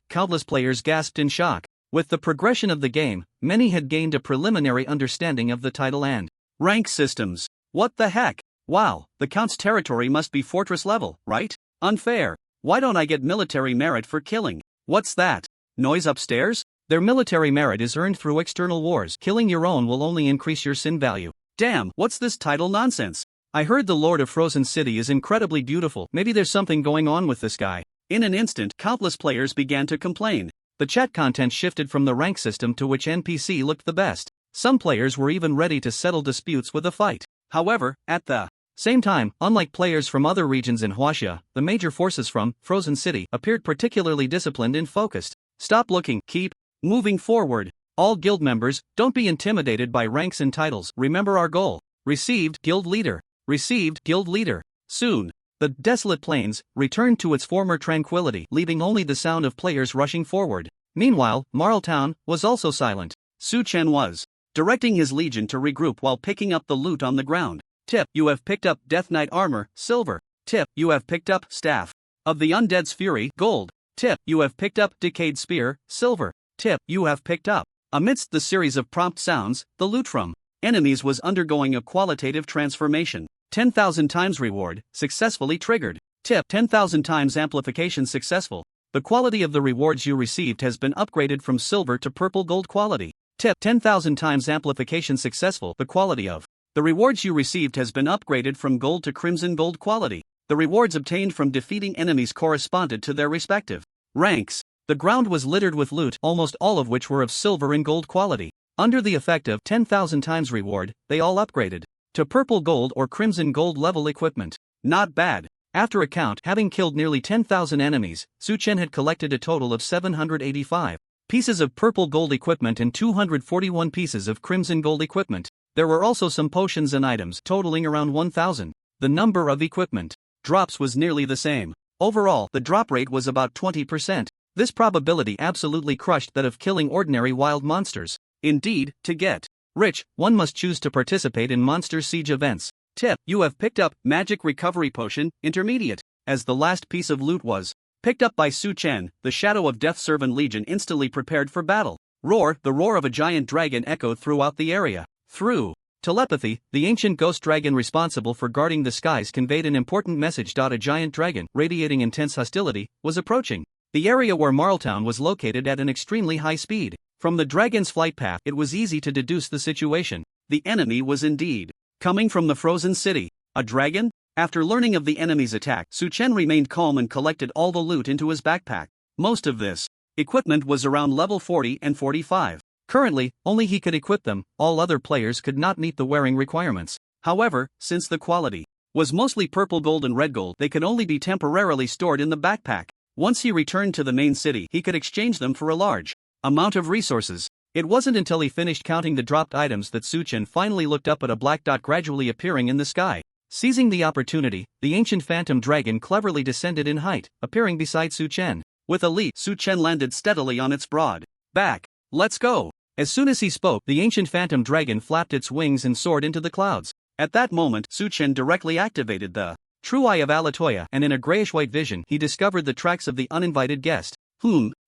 Countless players gasped in shock. With the progression of the game, many had gained a preliminary understanding of the title and Rank systems. What the heck? Wow, the Count's territory must be fortress level, right? Unfair. Why don't I get military merit for killing? What's that? Noise upstairs? Their military merit is earned through external wars. Killing your own will only increase your sin value. Damn, what's this title nonsense? I heard the Lord of Frozen City is incredibly beautiful. Maybe there's something going on with this guy. In an instant, countless players began to complain. The chat content shifted from the rank system to which NPC looked the best. Some players were even ready to settle disputes with a fight. However, at the same time, unlike players from other regions in Huaxia, the major forces from Frozen City appeared particularly disciplined and focused. Stop looking, keep moving forward. All guild members, don't be intimidated by ranks and titles. Remember our goal. Received guild leader. Received guild leader. Soon, the desolate plains returned to its former tranquility, leaving only the sound of players rushing forward. Meanwhile, Marl Town was also silent. Su Chen was directing his legion to regroup while picking up the loot on the ground. Tip, you have picked up Death Knight armor, silver. Tip, you have picked up Staff of the Undead's Fury, gold. Tip, you have picked up Decayed Spear, silver. Tip, you have picked up. Amidst the series of prompt sounds, the loot from enemies was undergoing a qualitative transformation. 10,000 times reward, successfully triggered. Tip, 10,000 times amplification successful. The quality of the rewards you received has been upgraded from silver to purple gold quality. Tip, 10,000 times amplification successful. The quality of the rewards you received has been upgraded from gold to crimson gold quality. The rewards obtained from defeating enemies corresponded to their respective ranks. The ground was littered with loot, almost all of which were of silver and gold quality. Under the effect of 10,000 times reward, they all upgraded to purple gold or crimson gold level equipment. Not bad. After a count, having killed nearly 10,000 enemies, Su Chen had collected a total of 785 pieces of purple gold equipment and 241 pieces of crimson gold equipment. There were also some potions and items totaling around 1,000. The number of equipment drops was nearly the same. Overall, the drop rate was about 20%. This probability absolutely crushed that of killing ordinary wild monsters. Indeed, to get rich, one must choose to participate in monster siege events. Tip, you have picked up Magic Recovery Potion, Intermediate. As the last piece of loot was picked up by Su Chen, the Shadow of Death Servant Legion instantly prepared for battle. Roar, the roar of a giant dragon echoed throughout the area. Through telepathy, the ancient ghost dragon responsible for guarding the skies conveyed an important message. A giant dragon, radiating intense hostility, was approaching the area where Marltown was located at an extremely high speed. From the dragon's flight path, it was easy to deduce the situation. The enemy was indeed coming from the Frozen City. A dragon? After learning of the enemy's attack, Su Chen remained calm and collected all the loot into his backpack. Most of this equipment was around level 40 and 45. Currently, only he could equip them, all other players could not meet the wearing requirements. However, since the quality was mostly purple gold and red gold, they could only be temporarily stored in the backpack. Once he returned to the main city, he could exchange them for a large amount of resources. It wasn't until he finished counting the dropped items that Su Chen finally looked up at a black dot gradually appearing in the sky. Seizing the opportunity, the ancient phantom dragon cleverly descended in height, appearing beside Su Chen. With a leap, Su Chen landed steadily on its broad back. Let's go! As soon as he spoke, the ancient phantom dragon flapped its wings and soared into the clouds. At that moment, Su Chen directly activated the true eye of Alatoya, and in a grayish-white vision, he discovered the tracks of the uninvited guest.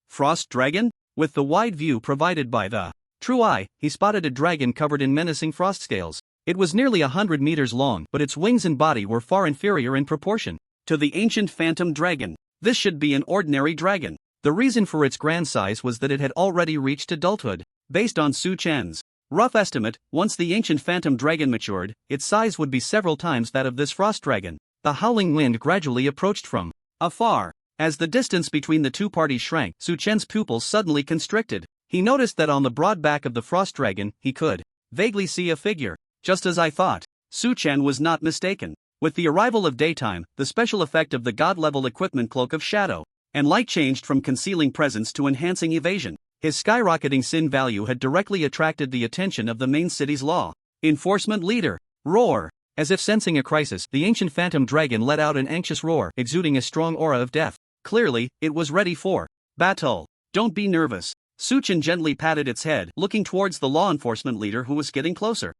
Frost dragon? With the wide view provided by the true eye, he spotted a dragon covered in menacing frost scales. It was nearly 100 meters long, but its wings and body were far inferior in proportion to the ancient phantom dragon. This should be an ordinary dragon. The reason for its grand size was that it had already reached adulthood. Based on Su Chen's rough estimate, once the ancient phantom dragon matured, its size would be several times that of this frost dragon. The howling wind gradually approached from afar. As the distance between the two parties shrank, Su Chen's pupils suddenly constricted. He noticed that on the broad back of the frost dragon, he could vaguely see a figure. Just as I thought, Su Chen was not mistaken. With the arrival of daytime, the special effect of the god-level equipment Cloak of Shadow and Light changed from concealing presence to enhancing evasion. His skyrocketing sin value had directly attracted the attention of the main city's law enforcement leader. Roar! As if sensing a crisis, the ancient phantom dragon let out an anxious roar, exuding a strong aura of death. Clearly, it was ready for battle. Don't be nervous. Su Chen gently patted its head, looking towards the law enforcement leader who was getting closer.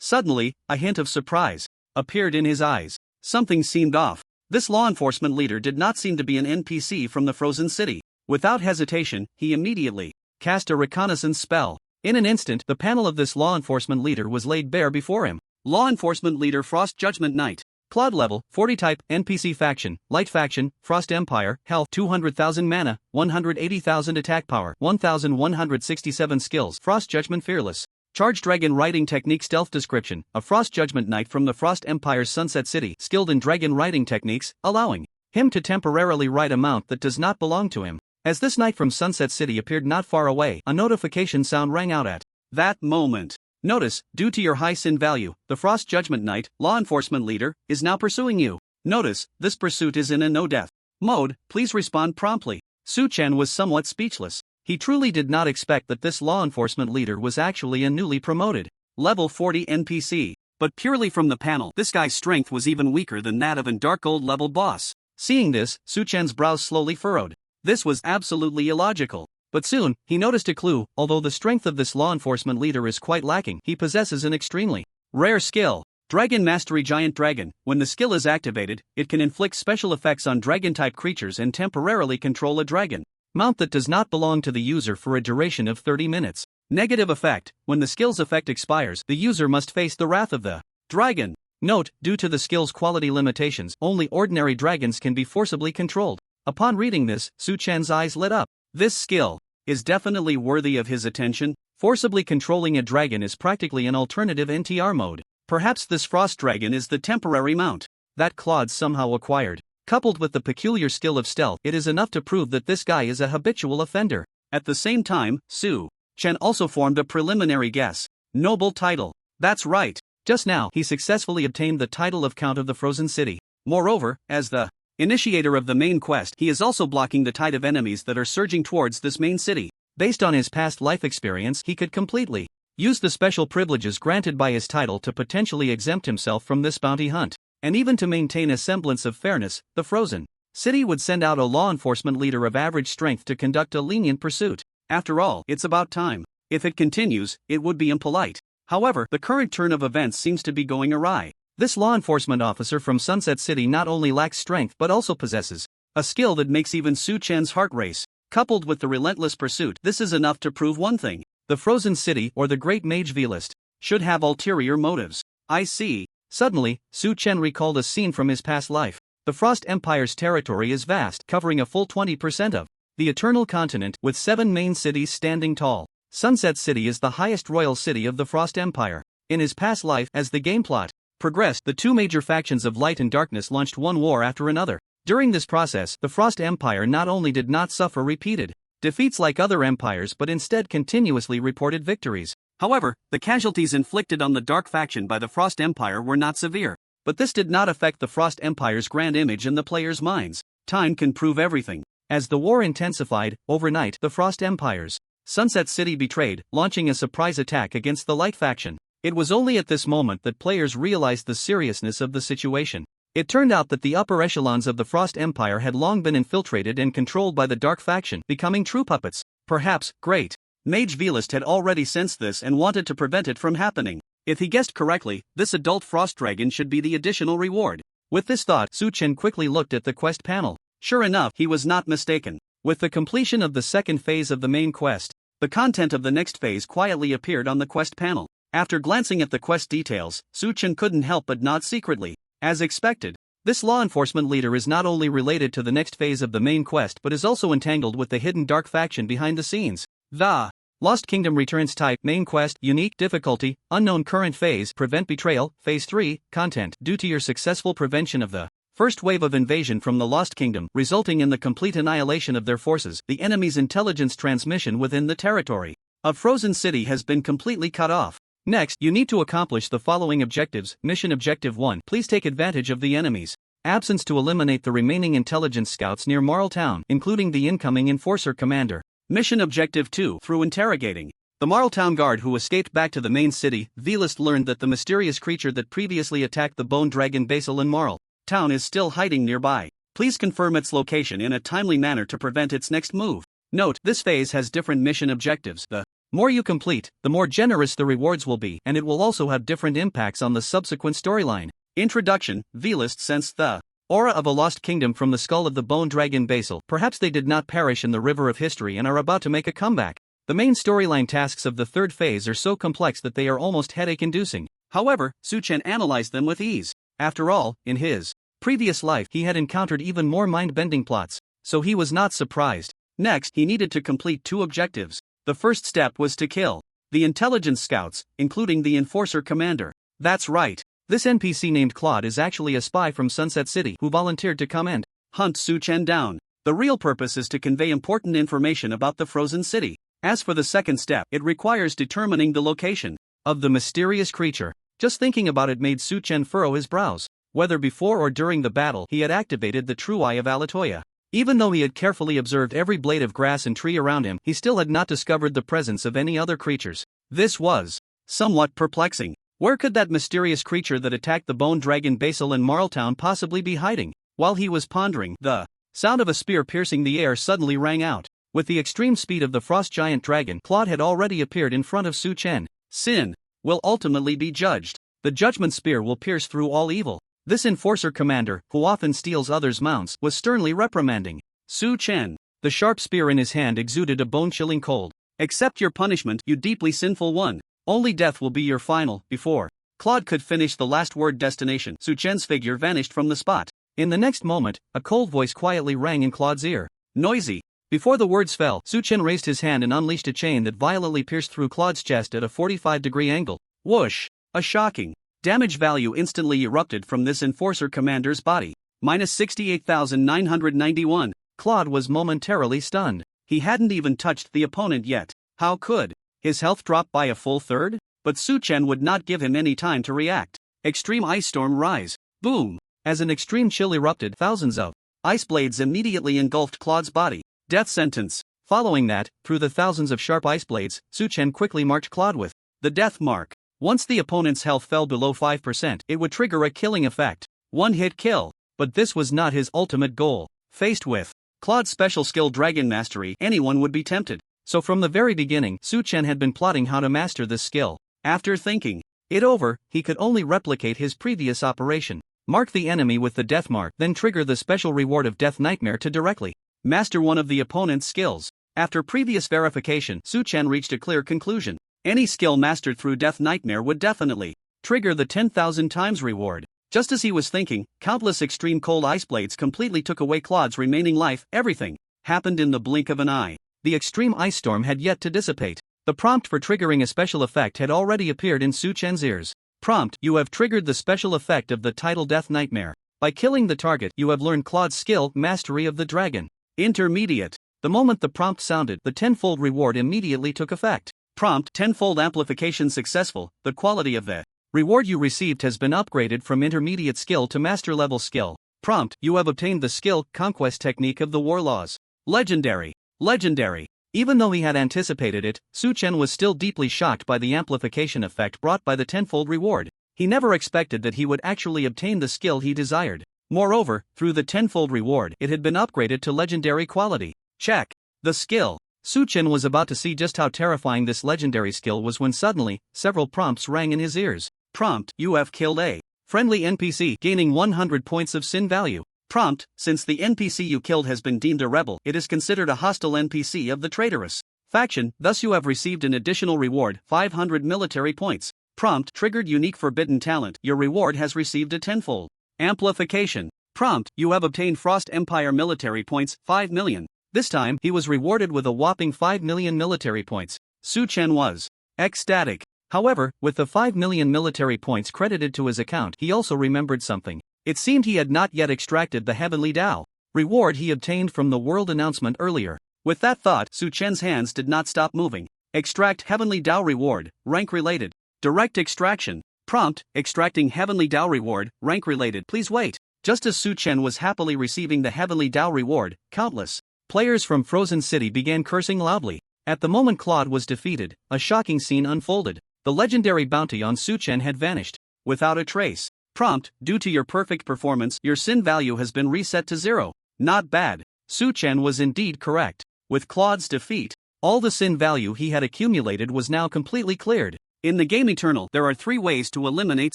Suddenly, a hint of surprise appeared in his eyes. Something seemed off. This law enforcement leader did not seem to be an NPC from the Frozen City. Without hesitation, he immediately cast a reconnaissance spell. In an instant, the panel of this law enforcement leader was laid bare before him. Law enforcement leader Frost Judgment Knight. Claude level, 40 type, NPC faction, light faction, Frost Empire, health 200,000 mana, 180,000 attack power, 1,167 skills, Frost Judgment Fearless. Charge Dragon Riding Technique Stealth Description, a Frost Judgment Knight from the Frost Empire's Sunset City, skilled in dragon riding techniques, allowing him to temporarily ride a mount that does not belong to him. As this knight from Sunset City appeared not far away, a notification sound rang out at that moment. Notice, due to your high sin value, the Frost Judgment Knight, law enforcement leader, is now pursuing you. Notice, this pursuit is in a no-death mode, please respond promptly. Su Chen was somewhat speechless. He truly did not expect that this law enforcement leader was actually a newly promoted level 40 NPC. But purely from the panel, this guy's strength was even weaker than that of an Dark Gold level boss. Seeing this, Su Chen's brows slowly furrowed. This was absolutely illogical. But soon, he noticed a clue. Although the strength of this law enforcement leader is quite lacking, he possesses an extremely rare skill. Dragon Mastery Giant Dragon. When the skill is activated, it can inflict special effects on dragon-type creatures and temporarily control a dragon mount that does not belong to the user for a duration of 30 minutes. Negative effect. When the skill's effect expires, the user must face the wrath of the dragon. Note, due to the skill's quality limitations, only ordinary dragons can be forcibly controlled. Upon reading this, Su Chen's eyes lit up. This skill is definitely worthy of his attention. Forcibly controlling a dragon is practically an alternative NTR mode. Perhaps this frost dragon is the temporary mount that Claude somehow acquired. Coupled with the peculiar skill of stealth, it is enough to prove that this guy is a habitual offender. At the same time, Su Chen also formed a preliminary guess. Noble title. That's right. Just now, he successfully obtained the title of Count of the Frozen City. Moreover, as the initiator of the main quest, he is also blocking the tide of enemies that are surging towards this main city. Based on his past life experience, he could completely use the special privileges granted by his title to potentially exempt himself from this bounty hunt. And even to maintain a semblance of fairness, the Frozen City would send out a law enforcement leader of average strength to conduct a lenient pursuit. After all, it's about time. If it continues, it would be impolite. However, the current turn of events seems to be going awry. This law enforcement officer from Sunset City not only lacks strength but also possesses a skill that makes even Su Chen's heart race. Coupled with the relentless pursuit, this is enough to prove one thing. The Frozen City, or the Great Mage V-List, should have ulterior motives. I see. Suddenly, Su Chen recalled a scene from his past life. The Frost Empire's territory is vast, covering a full 20% of the Eternal Continent, with 7 main cities standing tall. Sunset City is the highest royal city of the Frost Empire. In his past life, as the game plot progressed, the two major factions of Light and Darkness launched one war after another. During this process, the Frost Empire not only did not suffer repeated defeats like other empires but instead continuously reported victories. However, the casualties inflicted on the Dark faction by the Frost Empire were not severe. But this did not affect the Frost Empire's grand image in the players' minds. Time can prove everything. As the war intensified, overnight, the Frost Empire's Sunset City betrayed, launching a surprise attack against the Light faction. It was only at this moment that players realized the seriousness of the situation. It turned out that the upper echelons of the Frost Empire had long been infiltrated and controlled by the Dark faction, becoming true puppets. Perhaps, Great Mage V-List had already sensed this and wanted to prevent it from happening. If he guessed correctly, this adult frost dragon should be the additional reward. With this thought, Su Chen quickly looked at the quest panel. Sure enough, he was not mistaken. With the completion of the second phase of the main quest, the content of the next phase quietly appeared on the quest panel. After glancing at the quest details, Su Chen couldn't help but nod secretly. As expected, this law enforcement leader is not only related to the next phase of the main quest but is also entangled with the hidden Dark faction behind the scenes. The Lost Kingdom returns type, main quest, unique, difficulty, unknown current phase, prevent betrayal, phase 3, content. Due to your successful prevention of the first wave of invasion from the Lost Kingdom, resulting in the complete annihilation of their forces, the enemy's intelligence transmission within the territory of Frozen City has been completely cut off. Next, you need to accomplish the following objectives. Mission Objective 1. Please take advantage of the enemy's absence to eliminate the remaining intelligence scouts near Marl Town, including the incoming Enforcer Commander. Mission Objective 2. Through interrogating the Marl Town guard who escaped back to the main city, V-List learned that the mysterious creature that previously attacked the Bone Dragon Basil in Marl Town is still hiding nearby. Please confirm its location in a timely manner to prevent its next move. Note, this phase has different mission objectives. The more you complete, the more generous the rewards will be, and it will also have different impacts on the subsequent storyline. Introduction. V-List sensed the aura of a lost kingdom from the skull of the Bone Dragon Basil. Perhaps they did not perish in the river of history and are about to make a comeback. The main storyline tasks of the third phase are so complex that they are almost headache-inducing. However, Su-Chen analyzed them with ease. After all, in his previous life he had encountered even more mind-bending plots, so he was not surprised. Next, he needed to complete 2 objectives. The first step was to kill the intelligence scouts, including the enforcer commander. That's right. This NPC named Claude is actually a spy from Sunset City who volunteered to come and hunt Su-Chen down. The real purpose is to convey important information about the frozen city. As for the second step, it requires determining the location of the mysterious creature. Just thinking about it made Su-Chen furrow his brows. Whether before or during the battle he had activated the true eye of Alatoya. Even though he had carefully observed every blade of grass and tree around him, he still had not discovered the presence of any other creatures. This was somewhat perplexing. Where could that mysterious creature that attacked the bone dragon Basil in Marltown possibly be hiding? While he was pondering, the sound of a spear piercing the air suddenly rang out. With the extreme speed of the frost giant dragon, Claude had already appeared in front of Su-Chen. Sin will ultimately be judged. The judgment spear will pierce through all evil. This enforcer commander, who often steals others' mounts, was sternly reprimanding Su-Chen. The sharp spear in his hand exuded a bone-chilling cold. Accept your punishment, you deeply sinful one. Only death will be your final. Before Claude could finish the last word destination, Su-Chen's figure vanished from the spot. In the next moment, a cold voice quietly rang in Claude's ear. Noisy. Before the words fell, Su-Chen raised his hand and unleashed a chain that violently pierced through Claude's chest at a 45-degree angle. Whoosh! A shocking damage value instantly erupted from this enforcer commander's body. Minus 68,991. Claude was momentarily stunned. He hadn't even touched the opponent yet. How could his health drop by a full third? But Su-Chen would not give him any time to react. Extreme ice storm rise. Boom! As an extreme chill erupted, thousands of ice blades immediately engulfed Claude's body. Death sentence. Following that, through the thousands of sharp ice blades, Su-Chen quickly marked Claude with the death mark. Once the opponent's health fell below 5%, it would trigger a killing effect. One-hit kill. But this was not his ultimate goal. Faced with Claude's special skill Dragon Mastery, anyone would be tempted. So from the very beginning, Su-Chen had been plotting how to master this skill. After thinking it over, he could only replicate his previous operation. Mark the enemy with the death mark, then trigger the special reward of Death Nightmare to directly master one of the opponent's skills. After previous verification, Su-Chen reached a clear conclusion. Any skill mastered through Death Nightmare would definitely trigger the 10,000 times reward. Just as he was thinking, countless extreme cold ice blades completely took away Claude's remaining life. Everything happened in the blink of an eye. The extreme ice storm had yet to dissipate. The prompt for triggering a special effect had already appeared in Su-Chen's ears. Prompt: you have triggered the special effect of the title Death Nightmare. By killing the target, you have learned Claude's skill, Mastery of the Dragon. Intermediate. The moment the prompt sounded, the tenfold reward immediately took effect. Prompt: tenfold amplification successful. The quality of the reward you received has been upgraded from intermediate skill to master level skill. Prompt: you have obtained the skill, Conquest Technique of the War Laws. Legendary. Legendary. Even though he had anticipated it, Su-Chen was still deeply shocked by the amplification effect brought by the tenfold reward. He never expected that he would actually obtain the skill he desired. Moreover, through the tenfold reward, it had been upgraded to legendary quality. Check. The skill. Su-Chen was about to see just how terrifying this legendary skill was when suddenly, several prompts rang in his ears. Prompt: you have killed a friendly NPC, gaining 100 points of sin value. Prompt: since the NPC you killed has been deemed a rebel, it is considered a hostile NPC of the traitorous faction, thus you have received an additional reward, 500 military points. Prompt: triggered unique forbidden talent, your reward has received a tenfold amplification. Prompt: you have obtained Frost Empire military points, 5 million. This time, he was rewarded with a whopping 5 million military points. Su-Chen was ecstatic. However, with the 5 million military points credited to his account, he also remembered something. It seemed he had not yet extracted the Heavenly Dao reward he obtained from the world announcement earlier. With that thought, Su-Chen's hands did not stop moving. Extract Heavenly Dao reward, rank related. Direct extraction. Prompt: extracting Heavenly Dao reward, rank related. Please wait. Just as Su-Chen was happily receiving the Heavenly Dao reward, countless players from Frozen City began cursing loudly. At the moment Claude was defeated, a shocking scene unfolded. The legendary bounty on Su-Chen had vanished without a trace. Prompt: due to your perfect performance, your sin value has been reset to 0. Not bad. Su-Chen was indeed correct. With Claude's defeat, all the sin value he had accumulated was now completely cleared. In the game Eternal, there are 3 ways to eliminate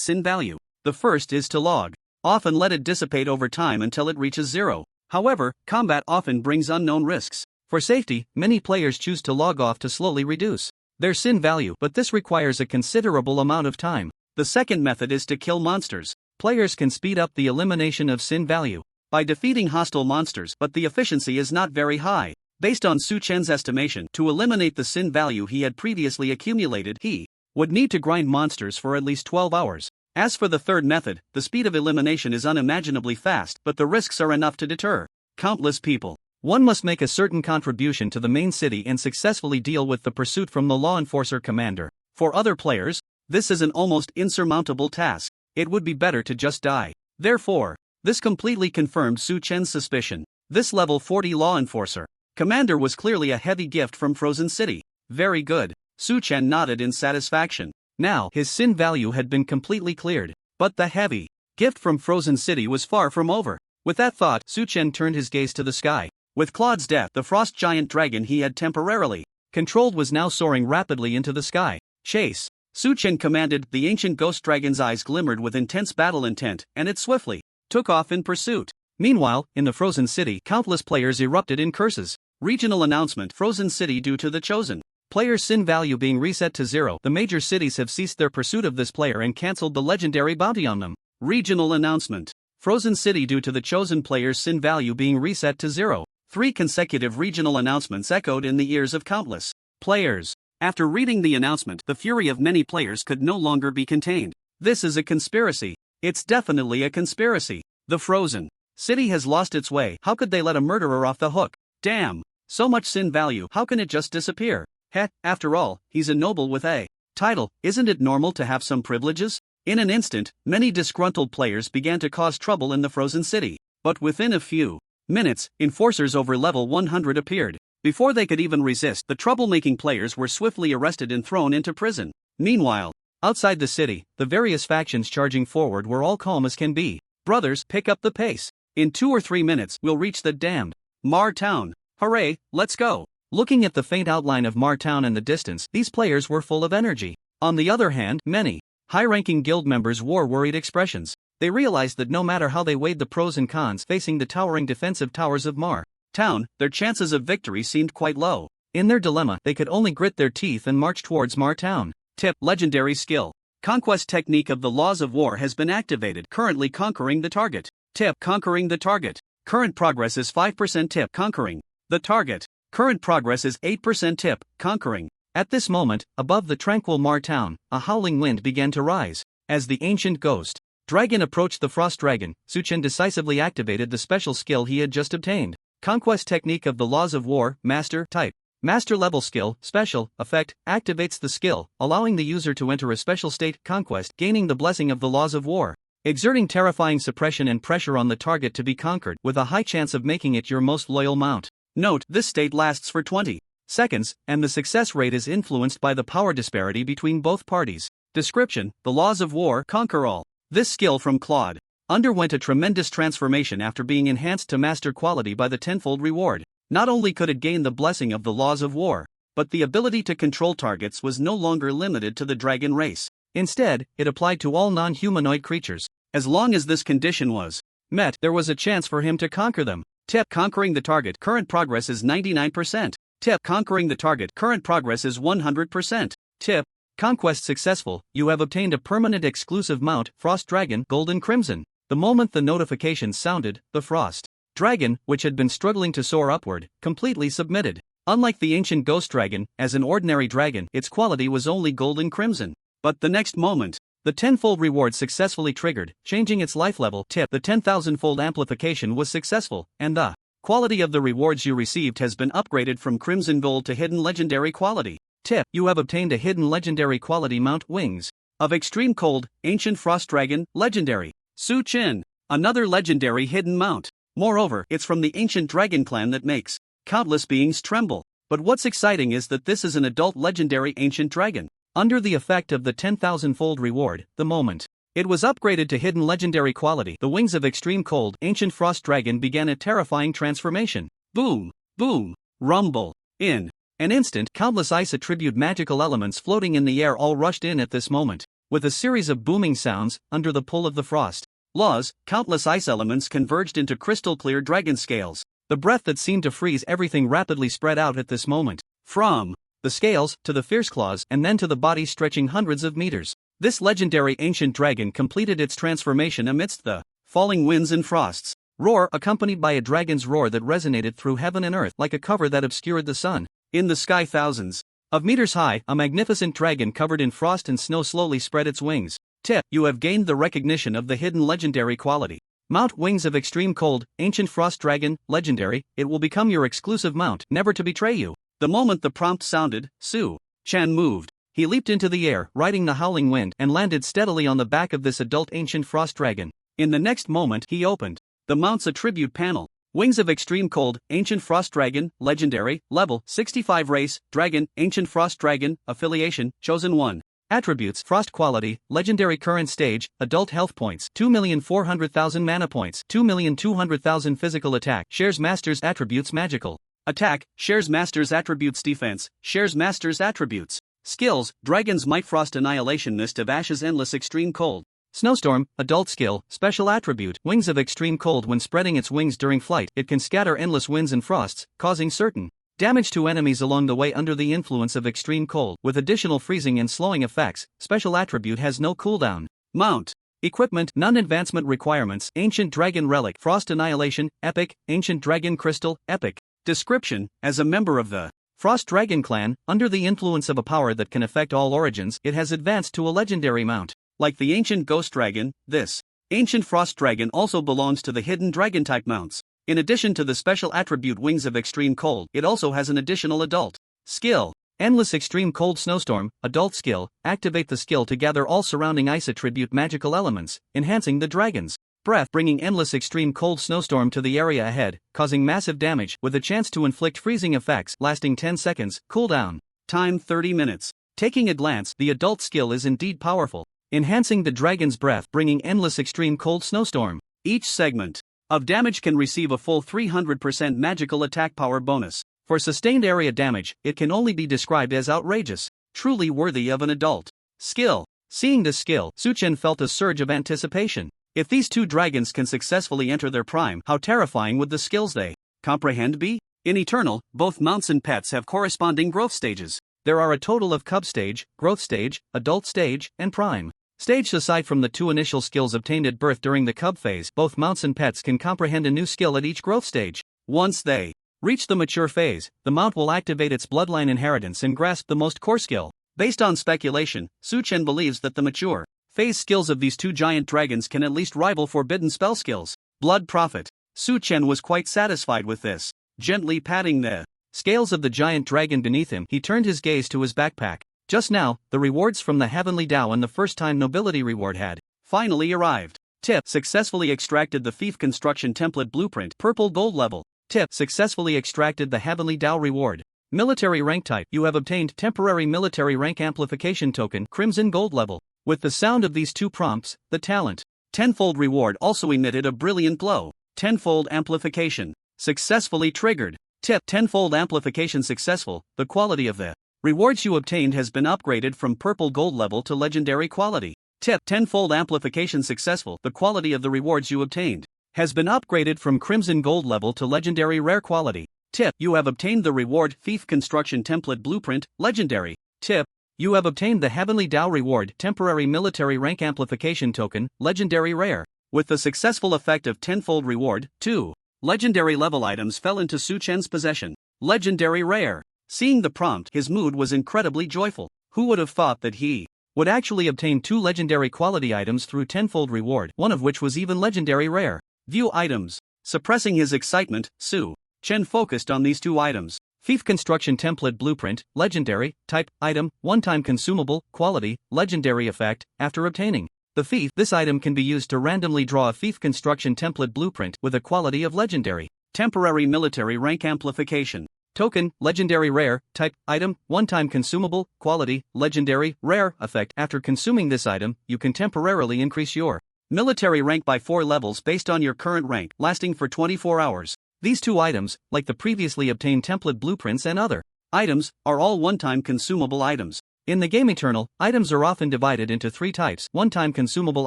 sin value. The first is to log off and let it dissipate over time until it reaches 0. However, combat often brings unknown risks. For safety, many players choose to log off to slowly reduce their sin value, but this requires a considerable amount of time. The second method is to kill monsters. Players can speed up the elimination of sin value by defeating hostile monsters, but the efficiency is not very high. Based on Su Chen's estimation, to eliminate the sin value he had previously accumulated, he would need to grind monsters for at least 12 hours. As for the third method, the speed of elimination is unimaginably fast, but the risks are enough to deter countless people. One must make a certain contribution to the main city and successfully deal with the pursuit from the law enforcer commander. For other players, this is an almost insurmountable task. It would be better to just die. Therefore, this completely confirmed Su Chen's suspicion. This level 40 law enforcer commander was clearly a heavy gift from Frozen City. Very good. Su Chen nodded in satisfaction. Now, his sin value had been completely cleared. But the heavy gift from Frozen City was far from over. With that thought, Su Chen turned his gaze to the sky. With Claude's death, the frost giant dragon he had temporarily controlled was now soaring rapidly into the sky. Chase! Su Chen commanded. The ancient ghost dragon's eyes glimmered with intense battle intent, and it swiftly took off in pursuit. Meanwhile, in the Frozen City, countless players erupted in curses. Regional announcement: Frozen City due to the chosen player's sin value being reset to 0. The major cities have ceased their pursuit of this player and cancelled the legendary bounty on them. Regional announcement: Frozen City due to the chosen player's sin value being reset to 0. 3 consecutive regional announcements echoed in the ears of countless players. After reading the announcement, the fury of many players could no longer be contained. This is a conspiracy. It's definitely a conspiracy. The Frozen City has lost its way. How could they let a murderer off the hook? Damn! So much sin value, how can it just disappear? Heh, after all, he's a noble with a title. Isn't it normal to have some privileges? In an instant, many disgruntled players began to cause trouble in the Frozen City. But within a few minutes, enforcers over level 100 appeared. Before they could even resist, the troublemaking players were swiftly arrested and thrown into prison. Meanwhile, outside the city, the various factions charging forward were all calm as can be. Brothers, pick up the pace. In 2 or 3 minutes, we'll reach the damned Mar Town. Hooray, let's go. Looking at the faint outline of Mar Town in the distance, these players were full of energy. On the other hand, many high-ranking guild members wore worried expressions. They realized that no matter how they weighed the pros and cons facing the towering defensive towers of Mar Town, their chances of victory seemed quite low. In their dilemma, they could only grit their teeth and march towards Mar Town. Tip: Legendary skill. Conquest technique of the laws of war has been activated. Currently conquering the target. Tip: Conquering the target. Current progress is 5%. Tip: Conquering the target. Current progress is 8%. Tip: Conquering. At this moment, above the tranquil Mar Town, a howling wind began to rise. As the ancient ghost dragon approached the frost dragon, Su Chen decisively activated the special skill he had just obtained. Conquest technique of the laws of war, master type. Master level skill, special, effect, activates the skill, allowing the user to enter a special state, conquest, gaining the blessing of the laws of war. Exerting terrifying suppression and pressure on the target to be conquered, with a high chance of making it your most loyal mount. Note, this state lasts for 20 seconds, and the success rate is influenced by the power disparity between both parties. Description: The laws of war conquer all. This skill from Claude underwent a tremendous transformation after being enhanced to master quality by the tenfold reward. Not only could it gain the blessing of the laws of war, but the ability to control targets was no longer limited to the dragon race. Instead, it applied to all non-humanoid creatures. As long as this condition was met, there was a chance for him to conquer them. Tip: Conquering the target. Current progress is 99%. Tip: Conquering the target. Current progress is 100%. Tip: Conquest successful. You have obtained a permanent exclusive mount, Frost Dragon, Golden Crimson. The moment the notification sounded, the Frost Dragon, which had been struggling to soar upward, completely submitted. Unlike the ancient ghost dragon, as an ordinary dragon, its quality was only Golden Crimson. But the next moment, the tenfold reward successfully triggered, changing its life level. Tip: The 10,000-fold amplification was successful, and the quality of the rewards you received has been upgraded from Crimson Gold to Hidden Legendary Quality. Tip: You have obtained a Hidden Legendary Quality mount, Wings of Extreme Cold, Ancient Frost Dragon, Legendary. Su Chen. Another legendary hidden mount. Moreover, it's from the ancient dragon clan that makes countless beings tremble. But what's exciting is that this is an adult legendary ancient dragon. Under the effect of the 10,000-fold reward, the moment it was upgraded to Hidden Legendary Quality, the Wings of Extreme Cold, Ancient Frost Dragon began a terrifying transformation. Boom! Boom! Rumble! In an instant, countless ice attribute magical elements floating in the air all rushed in at this moment. With a series of booming sounds, under the pull of the frost laws, countless ice elements converged into crystal-clear dragon scales. The breath that seemed to freeze everything rapidly spread out at this moment. From the scales, to the fierce claws, and then to the body stretching hundreds of meters. This legendary ancient dragon completed its transformation amidst the falling winds and frosts. Roar, accompanied by a dragon's roar that resonated through heaven and earth like a cover that obscured the sun. In the sky thousands of meters high, a magnificent dragon covered in frost and snow slowly spread its wings. Tip: you have gained the recognition of the hidden legendary quality. Mount Wings of Extreme Cold, Ancient Frost Dragon, Legendary. It will become your exclusive mount, never to betray you. The moment the prompt sounded, Su Chen moved. He leaped into the air, riding the howling wind, and landed steadily on the back of this adult ancient frost dragon. In the next moment, he opened the mount's attribute panel. Wings of Extreme Cold, Ancient Frost Dragon, Legendary, Level 65 Race, Dragon, Ancient Frost Dragon, Affiliation, Chosen 1. Attributes: Frost Quality, Legendary Current Stage, Adult Health Points, 2,400,000 Mana Points, 2,200,000 Physical Attack, Shares Master's Attributes Magical Attack, Shares Master's Attributes Defense, Shares Master's Attributes. Skills: Dragon's Might, Frost Annihilation, Mist of Ashes, Endless Extreme Cold. Snowstorm, Adult Skill, Special Attribute, Wings of Extreme Cold. When spreading its wings during flight, it can scatter endless winds and frosts, causing certain damage to enemies along the way under the influence of extreme cold. With additional freezing and slowing effects, Special Attribute has no cooldown. Mount. Equipment: None. Advancement requirements: Ancient Dragon Relic, Frost Annihilation, Epic, Ancient Dragon Crystal, Epic. Description: as a member of the Frost Dragon Clan, under the influence of a power that can affect all origins, it has advanced to a legendary mount. Like the Ancient Ghost Dragon, this Ancient Frost Dragon also belongs to the hidden dragon-type mounts. In addition to the special attribute Wings of Extreme Cold, it also has an additional adult skill. Endless Extreme Cold Snowstorm, Adult Skill. Activate the skill to gather all surrounding ice attribute magical elements, enhancing the dragon's breath, bringing Endless Extreme Cold Snowstorm to the area ahead, causing massive damage, with a chance to inflict freezing effects, lasting 10 seconds, cooldown time 30 minutes. Taking a glance, the adult skill is indeed powerful. Enhancing the dragon's breath, bringing Endless Extreme Cold Snowstorm. Each segment of damage can receive a full 300% magical attack power bonus. For sustained area damage, it can only be described as outrageous, truly worthy of an adult skill. Seeing this skill, Su Chen felt a surge of anticipation. If these two dragons can successfully enter their prime, how terrifying would the skills they comprehend be? In Eternal, both mounts and pets have corresponding growth stages. There are a total of Cub Stage, Growth Stage, Adult Stage, and Prime Stage. Aside from the two initial skills obtained at birth during the cub phase, both mounts and pets can comprehend a new skill at each growth stage. Once they reach the mature phase, the mount will activate its bloodline inheritance and grasp the most core skill. Based on speculation, Su Chen believes that the mature phase skills of these two giant dragons can at least rival forbidden spell skills. Blood Prophet. Su Chen was quite satisfied with this. Gently patting the scales of the giant dragon beneath him, he turned his gaze to his backpack. Just now, the rewards from the Heavenly Dao and the first-time nobility reward had finally arrived. Tip: successfully extracted the Thief Construction Template Blueprint, Purple Gold Level. Tip: successfully extracted the Heavenly Dao reward. Military rank type: you have obtained temporary military rank amplification token, Crimson Gold Level. With the sound of these two prompts, the talent tenfold reward also emitted a brilliant glow. Tenfold amplification successfully triggered. Tip: tenfold amplification successful. The quality of the rewards you obtained has been upgraded from Purple Gold Level to Legendary Quality. Tip: tenfold amplification successful. The quality of the rewards you obtained has been upgraded from Crimson Gold Level to Legendary Rare Quality. Tip: you have obtained the reward Thief Construction Template Blueprint, Legendary. Tip: you have obtained the Heavenly Dao reward Temporary Military Rank Amplification Token, Legendary Rare. With the successful effect of tenfold reward, 2 legendary level items fell into Su Chen's possession. Legendary Rare. Seeing the prompt, his mood was incredibly joyful. Who would have thought that he would actually obtain 2 legendary quality items through tenfold reward, one of which was even legendary rare? View items. Suppressing his excitement, Su Chen focused on these 2 items. Thief Construction Template Blueprint, Legendary, Type, Item, One-Time Consumable, Quality, Legendary Effect. After obtaining the Thief, this item can be used to randomly draw a Thief Construction Template Blueprint with a quality of Legendary. Temporary Military Rank Amplification Token, Legendary Rare, Type, Item, One-Time Consumable, Quality, Legendary, Rare. Effect: after consuming this item, you can temporarily increase your military rank by 4 levels based on your current rank, lasting for 24 hours. These 2 items, like the previously obtained template blueprints and other items, are all one-time consumable items. In the game Eternal, items are often divided into 3 types: one-time consumable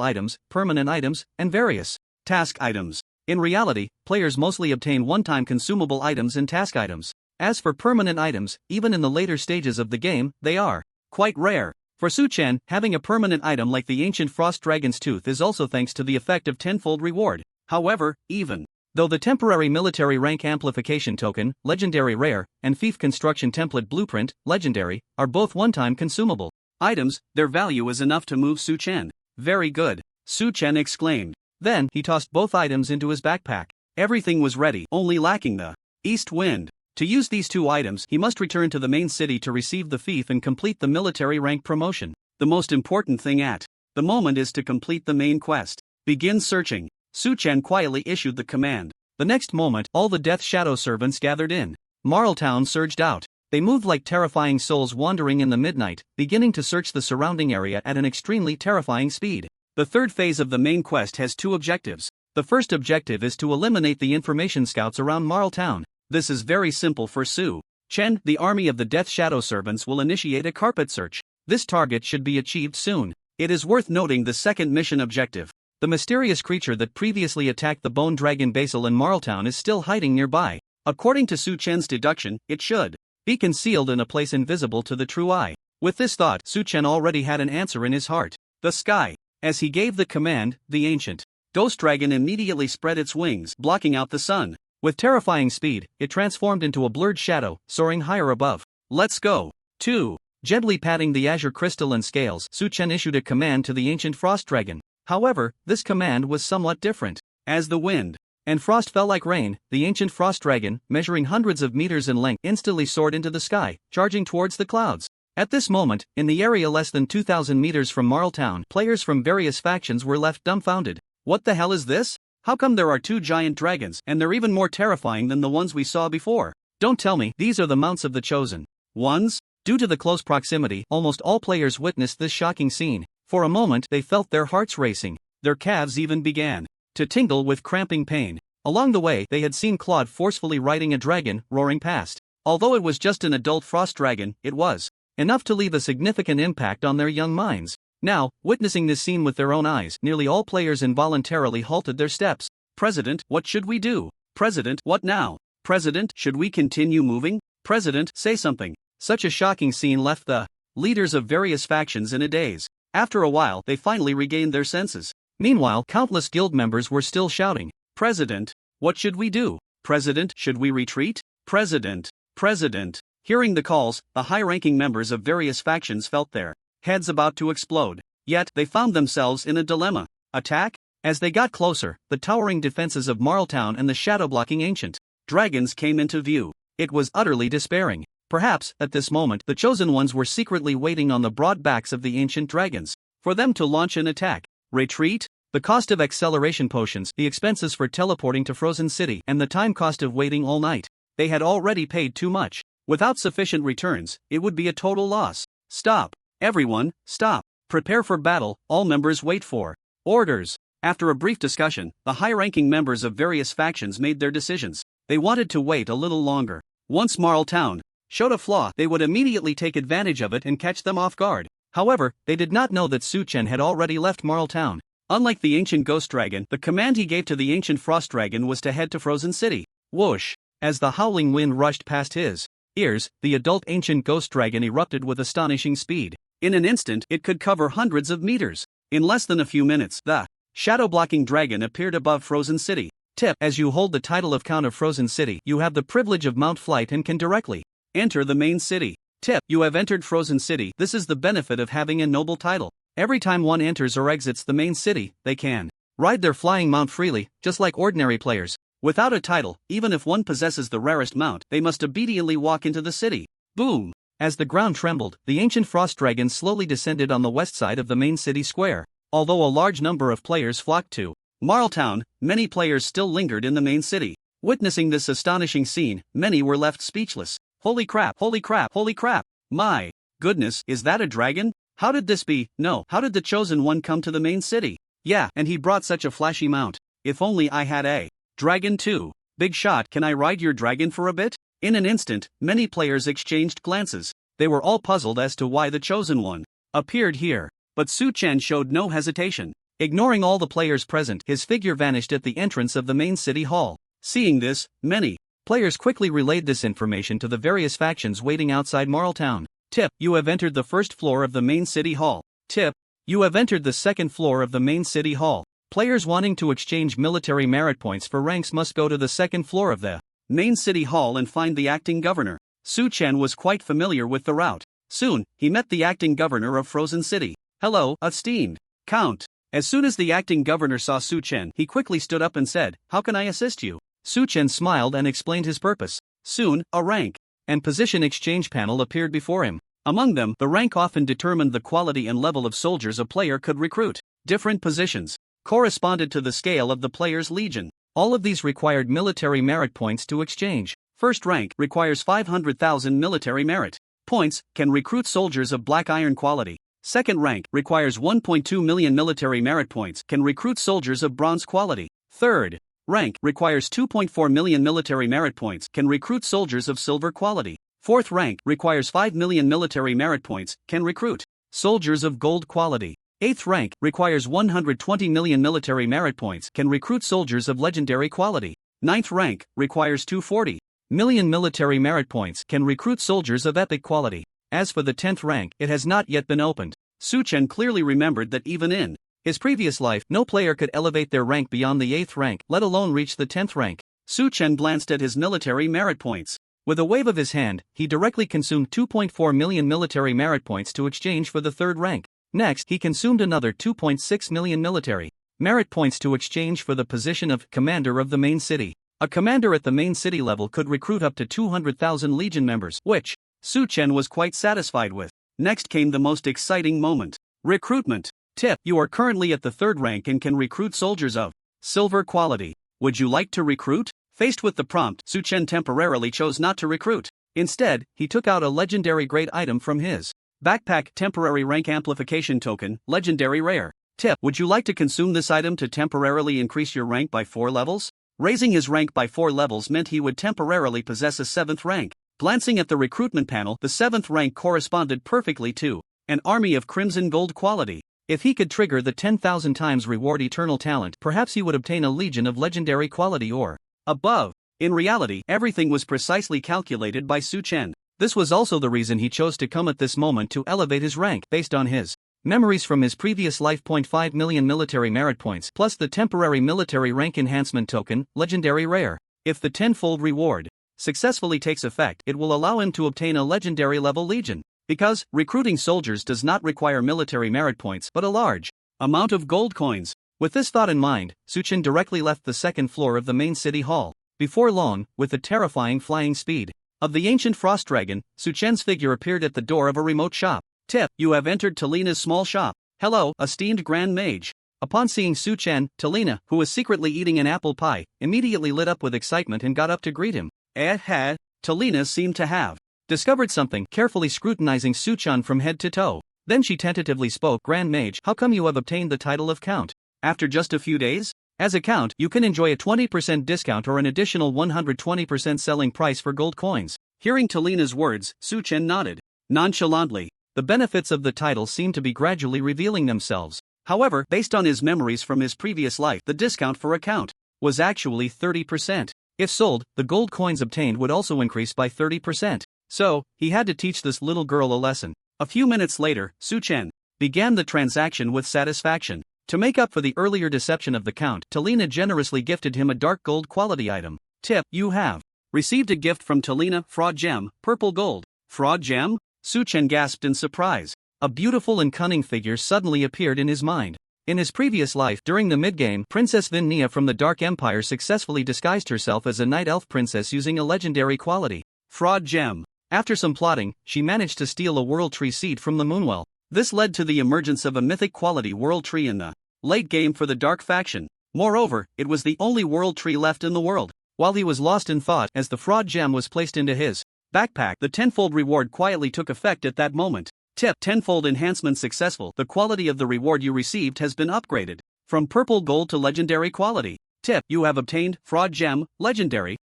items, permanent items, and various task items. In reality, players mostly obtain one-time consumable items and task items. As for permanent items, even in the later stages of the game, they are quite rare. For Su-chan, having a permanent item like the ancient frost dragon's tooth is also thanks to the effect of tenfold reward. However, even though the temporary military rank amplification token, legendary rare, and fief construction template blueprint, legendary, are both one-time consumable items, their value is enough to move Su-chan. Very good, Su-chan exclaimed. Then, he tossed both items into his backpack. Everything was ready, only lacking the east wind. To use these two items, he must return to the main city to receive the fief and complete the military rank promotion. The most important thing at the moment is to complete the main quest. Begin searching. Su-chan quietly issued the command. The next moment, all the Death Shadow servants gathered in. Marltown surged out. They moved like terrifying souls wandering in the midnight, beginning to search the surrounding area at an extremely terrifying speed. The third phase of the main quest has two objectives. The first objective is to eliminate the information scouts around Marltown. This is very simple for Su-chan. The army of the Death Shadow servants will initiate a carpet search. This target should be achieved soon. It is worth noting the second mission objective. The mysterious creature that previously attacked the Bone Dragon Basil in Marltown is still hiding nearby. According to Su-chan's deduction, it should be concealed in a place invisible to the true eye. With this thought, Su-chan already had an answer in his heart. The sky. As he gave the command, the ancient ghost dragon immediately spread its wings, blocking out the sun. With terrifying speed, it transformed into a blurred shadow, soaring higher above. Let's go. 2. Gently patting the azure crystalline scales, Su-chan issued a command to the ancient frost dragon. However, this command was somewhat different. As the wind and frost fell like rain, the ancient frost dragon, measuring hundreds of meters in length, instantly soared into the sky, charging towards the clouds. At this moment, in the area less than 2,000 meters from Marltown, players from various factions were left dumbfounded. What the hell is this? How come there are two giant dragons, and they're even more terrifying than the ones we saw before? Don't tell me these are the mounts of the chosen ones? Due to the close proximity, almost all players witnessed this shocking scene. For a moment, they felt their hearts racing. Their calves even began to tingle with cramping pain. Along the way, they had seen Claude forcefully riding a dragon, roaring past. Although it was just an adult frost dragon, it was enough to leave a significant impact on their young minds. Now, witnessing this scene with their own eyes, nearly all players involuntarily halted their steps. President, what should we do? President, what now? President, should we continue moving? President, say something. Such a shocking scene left the leaders of various factions in a daze. After a while, they finally regained their senses. Meanwhile, countless guild members were still shouting, President, what should we do? President, should we retreat? President, President. Hearing the calls, the high-ranking members of various factions felt their heads about to explode. Yet, they found themselves in a dilemma. Attack? As they got closer, the towering defenses of Marltown and the shadow-blocking ancient dragons came into view. It was utterly despairing. Perhaps, at this moment, the chosen ones were secretly waiting on the broad backs of the ancient dragons for them to launch an attack. Retreat? The cost of acceleration potions, the expenses for teleporting to Frozen City, and the time cost of waiting all night. They had already paid too much. Without sufficient returns, it would be a total loss. Stop. Everyone, stop. Prepare for battle, all members wait for orders. After a brief discussion, the high-ranking members of various factions made their decisions. They wanted to wait a little longer. Once Marltown showed a flaw, they would immediately take advantage of it and catch them off guard. However, they did not know that Su-chan had already left Marltown. Unlike the ancient ghost dragon, the command he gave to the ancient frost dragon was to head to Frozen City. Whoosh! As the howling wind rushed past his ears, the adult ancient ghost dragon erupted with astonishing speed. In an instant, it could cover hundreds of meters. In less than a few minutes, the shadow-blocking dragon appeared above Frozen City. Tip: as you hold the title of Count of Frozen City, you have the privilege of Mount Flight and can directly enter the main city. Tip: you have entered Frozen City. This is the benefit of having a noble title. Every time one enters or exits the main city, they can ride their flying mount freely, just like ordinary players. Without a title, even if one possesses the rarest mount, they must obediently walk into the city. Boom! As the ground trembled, the ancient frost dragon slowly descended on the west side of the main city square. Although a large number of players flocked to Marltown, many players still lingered in the main city. Witnessing this astonishing scene, many were left speechless. Holy crap, holy crap, holy crap! My goodness, is that a dragon? How did this be? No, how did the chosen one come to the main city? Yeah, and he brought such a flashy mount. If only I had a dragon too. Big shot, can I ride your dragon for a bit? In an instant, many players exchanged glances. They were all puzzled as to why the chosen one appeared here. But Su-chan showed no hesitation. Ignoring all the players present, his figure vanished at the entrance of the main city hall. Seeing this, many players quickly relayed this information to the various factions waiting outside Marltown. Tip: you have entered the first floor of the main city hall. Tip: you have entered the second floor of the main city hall. Players wanting to exchange military merit points for ranks must go to the second floor of the main city hall and find the acting governor. Su Chen was quite familiar with the route. Soon, he met the acting governor of Frozen City. Hello, esteemed Count. As soon as the acting governor saw Su Chen, he quickly stood up and said, "How can I assist you?" Su Chen smiled and explained his purpose. Soon, a rank and position exchange panel appeared before him. Among them, the rank often determined the quality and level of soldiers a player could recruit. Different positions corresponded to the scale of the player's legion. All of these required military merit points to exchange. First rank requires 500,000 military merit points, can recruit soldiers of black iron quality. Second rank requires 1.2 million military merit points, can recruit soldiers of bronze quality. Third rank requires 2.4 million military merit points, can recruit soldiers of silver quality. Fourth rank requires 5 million military merit points, can recruit soldiers of gold quality. Eighth rank requires 120 million military merit points, can recruit soldiers of legendary quality. Ninth rank requires 240 million military merit points, can recruit soldiers of epic quality. As for the 10th rank, it has not yet been opened. Su Chen clearly remembered that even in his previous life, no player could elevate their rank beyond the 8th rank, let alone reach the 10th rank. Su Chen glanced at his military merit points. With a wave of his hand, he directly consumed 2.4 million military merit points to exchange for the 3rd rank. Next, he consumed another 2.6 million military merit points to exchange for the position of commander of the main city. A commander at the main city level could recruit up to 200,000 legion members, which Su Chen was quite satisfied with. Next came the most exciting moment: recruitment. Tip: you are currently at the 3rd rank and can recruit soldiers of silver quality. Would you like to recruit? Faced with the prompt, Su Chen temporarily chose not to recruit. Instead, he took out a legendary great item from his backpack: temporary rank amplification token, legendary rare. Tip: would you like to consume this item to temporarily increase your rank by 4 levels? Raising his rank by 4 levels meant he would temporarily possess a 7th rank. Glancing at the recruitment panel, the 7th rank corresponded perfectly to an army of crimson gold quality. If he could trigger the 10,000 times reward eternal talent, perhaps he would obtain a legion of legendary quality or above. In reality, everything was precisely calculated by Su Chen. This was also the reason he chose to come at this moment to elevate his rank, based on his memories from his previous life. 0.5 million military merit points, plus the temporary military rank enhancement token, legendary rare. If the 10-fold reward successfully takes effect, it will allow him to obtain a legendary level legion. Because recruiting soldiers does not require military merit points but a large amount of gold coins. With this thought in mind, Su Chen directly left the 2nd floor of the main city hall. Before long, with the terrifying flying speed of the ancient frost dragon, Su Chen's figure appeared at the door of a remote shop. Tip: you have entered Talina's small shop. Hello, esteemed Grand Mage. Upon seeing Su Chen, Talina, who was secretly eating an apple pie, immediately lit up with excitement and got up to greet him. Talina seemed to have discovered something, carefully scrutinizing Su Chen from head to toe. Then she tentatively spoke. Grand Mage, how come you have obtained the title of Count after just a few days? As a Count, you can enjoy a 20% discount or an additional 120% selling price for gold coins. Hearing Talina's words, Su Chen nodded nonchalantly. The benefits of the title seemed to be gradually revealing themselves. However, based on his memories from his previous life, the discount for a Count was actually 30%. If sold, the gold coins obtained would also increase by 30%. So, he had to teach this little girl a lesson. A few minutes later, Su Chen began the transaction with satisfaction. To make up for the earlier deception of the Count, Talina generously gifted him a dark gold quality item. Tip: you have received a gift from Talina, fraud gem, purple gold. Fraud gem? Su Chen gasped in surprise. A beautiful and cunning figure suddenly appeared in his mind. In his previous life, during the midgame, Princess Vin Nia from the Dark Empire successfully disguised herself as a night elf princess using a legendary quality fraud gem. After some plotting, she managed to steal a world tree seed from the Moonwell. This led to the emergence of a mythic quality world tree in the late game for the Dark faction. Moreover, it was the only world tree left in the world. While he was lost in thought as the fraud gem was placed into his backpack, the 10-fold reward quietly took effect at that moment. Tip: 10-fold enhancement successful. The quality of the reward you received has been upgraded from purple gold to legendary quality. Tip: you have obtained fraud gem, legendary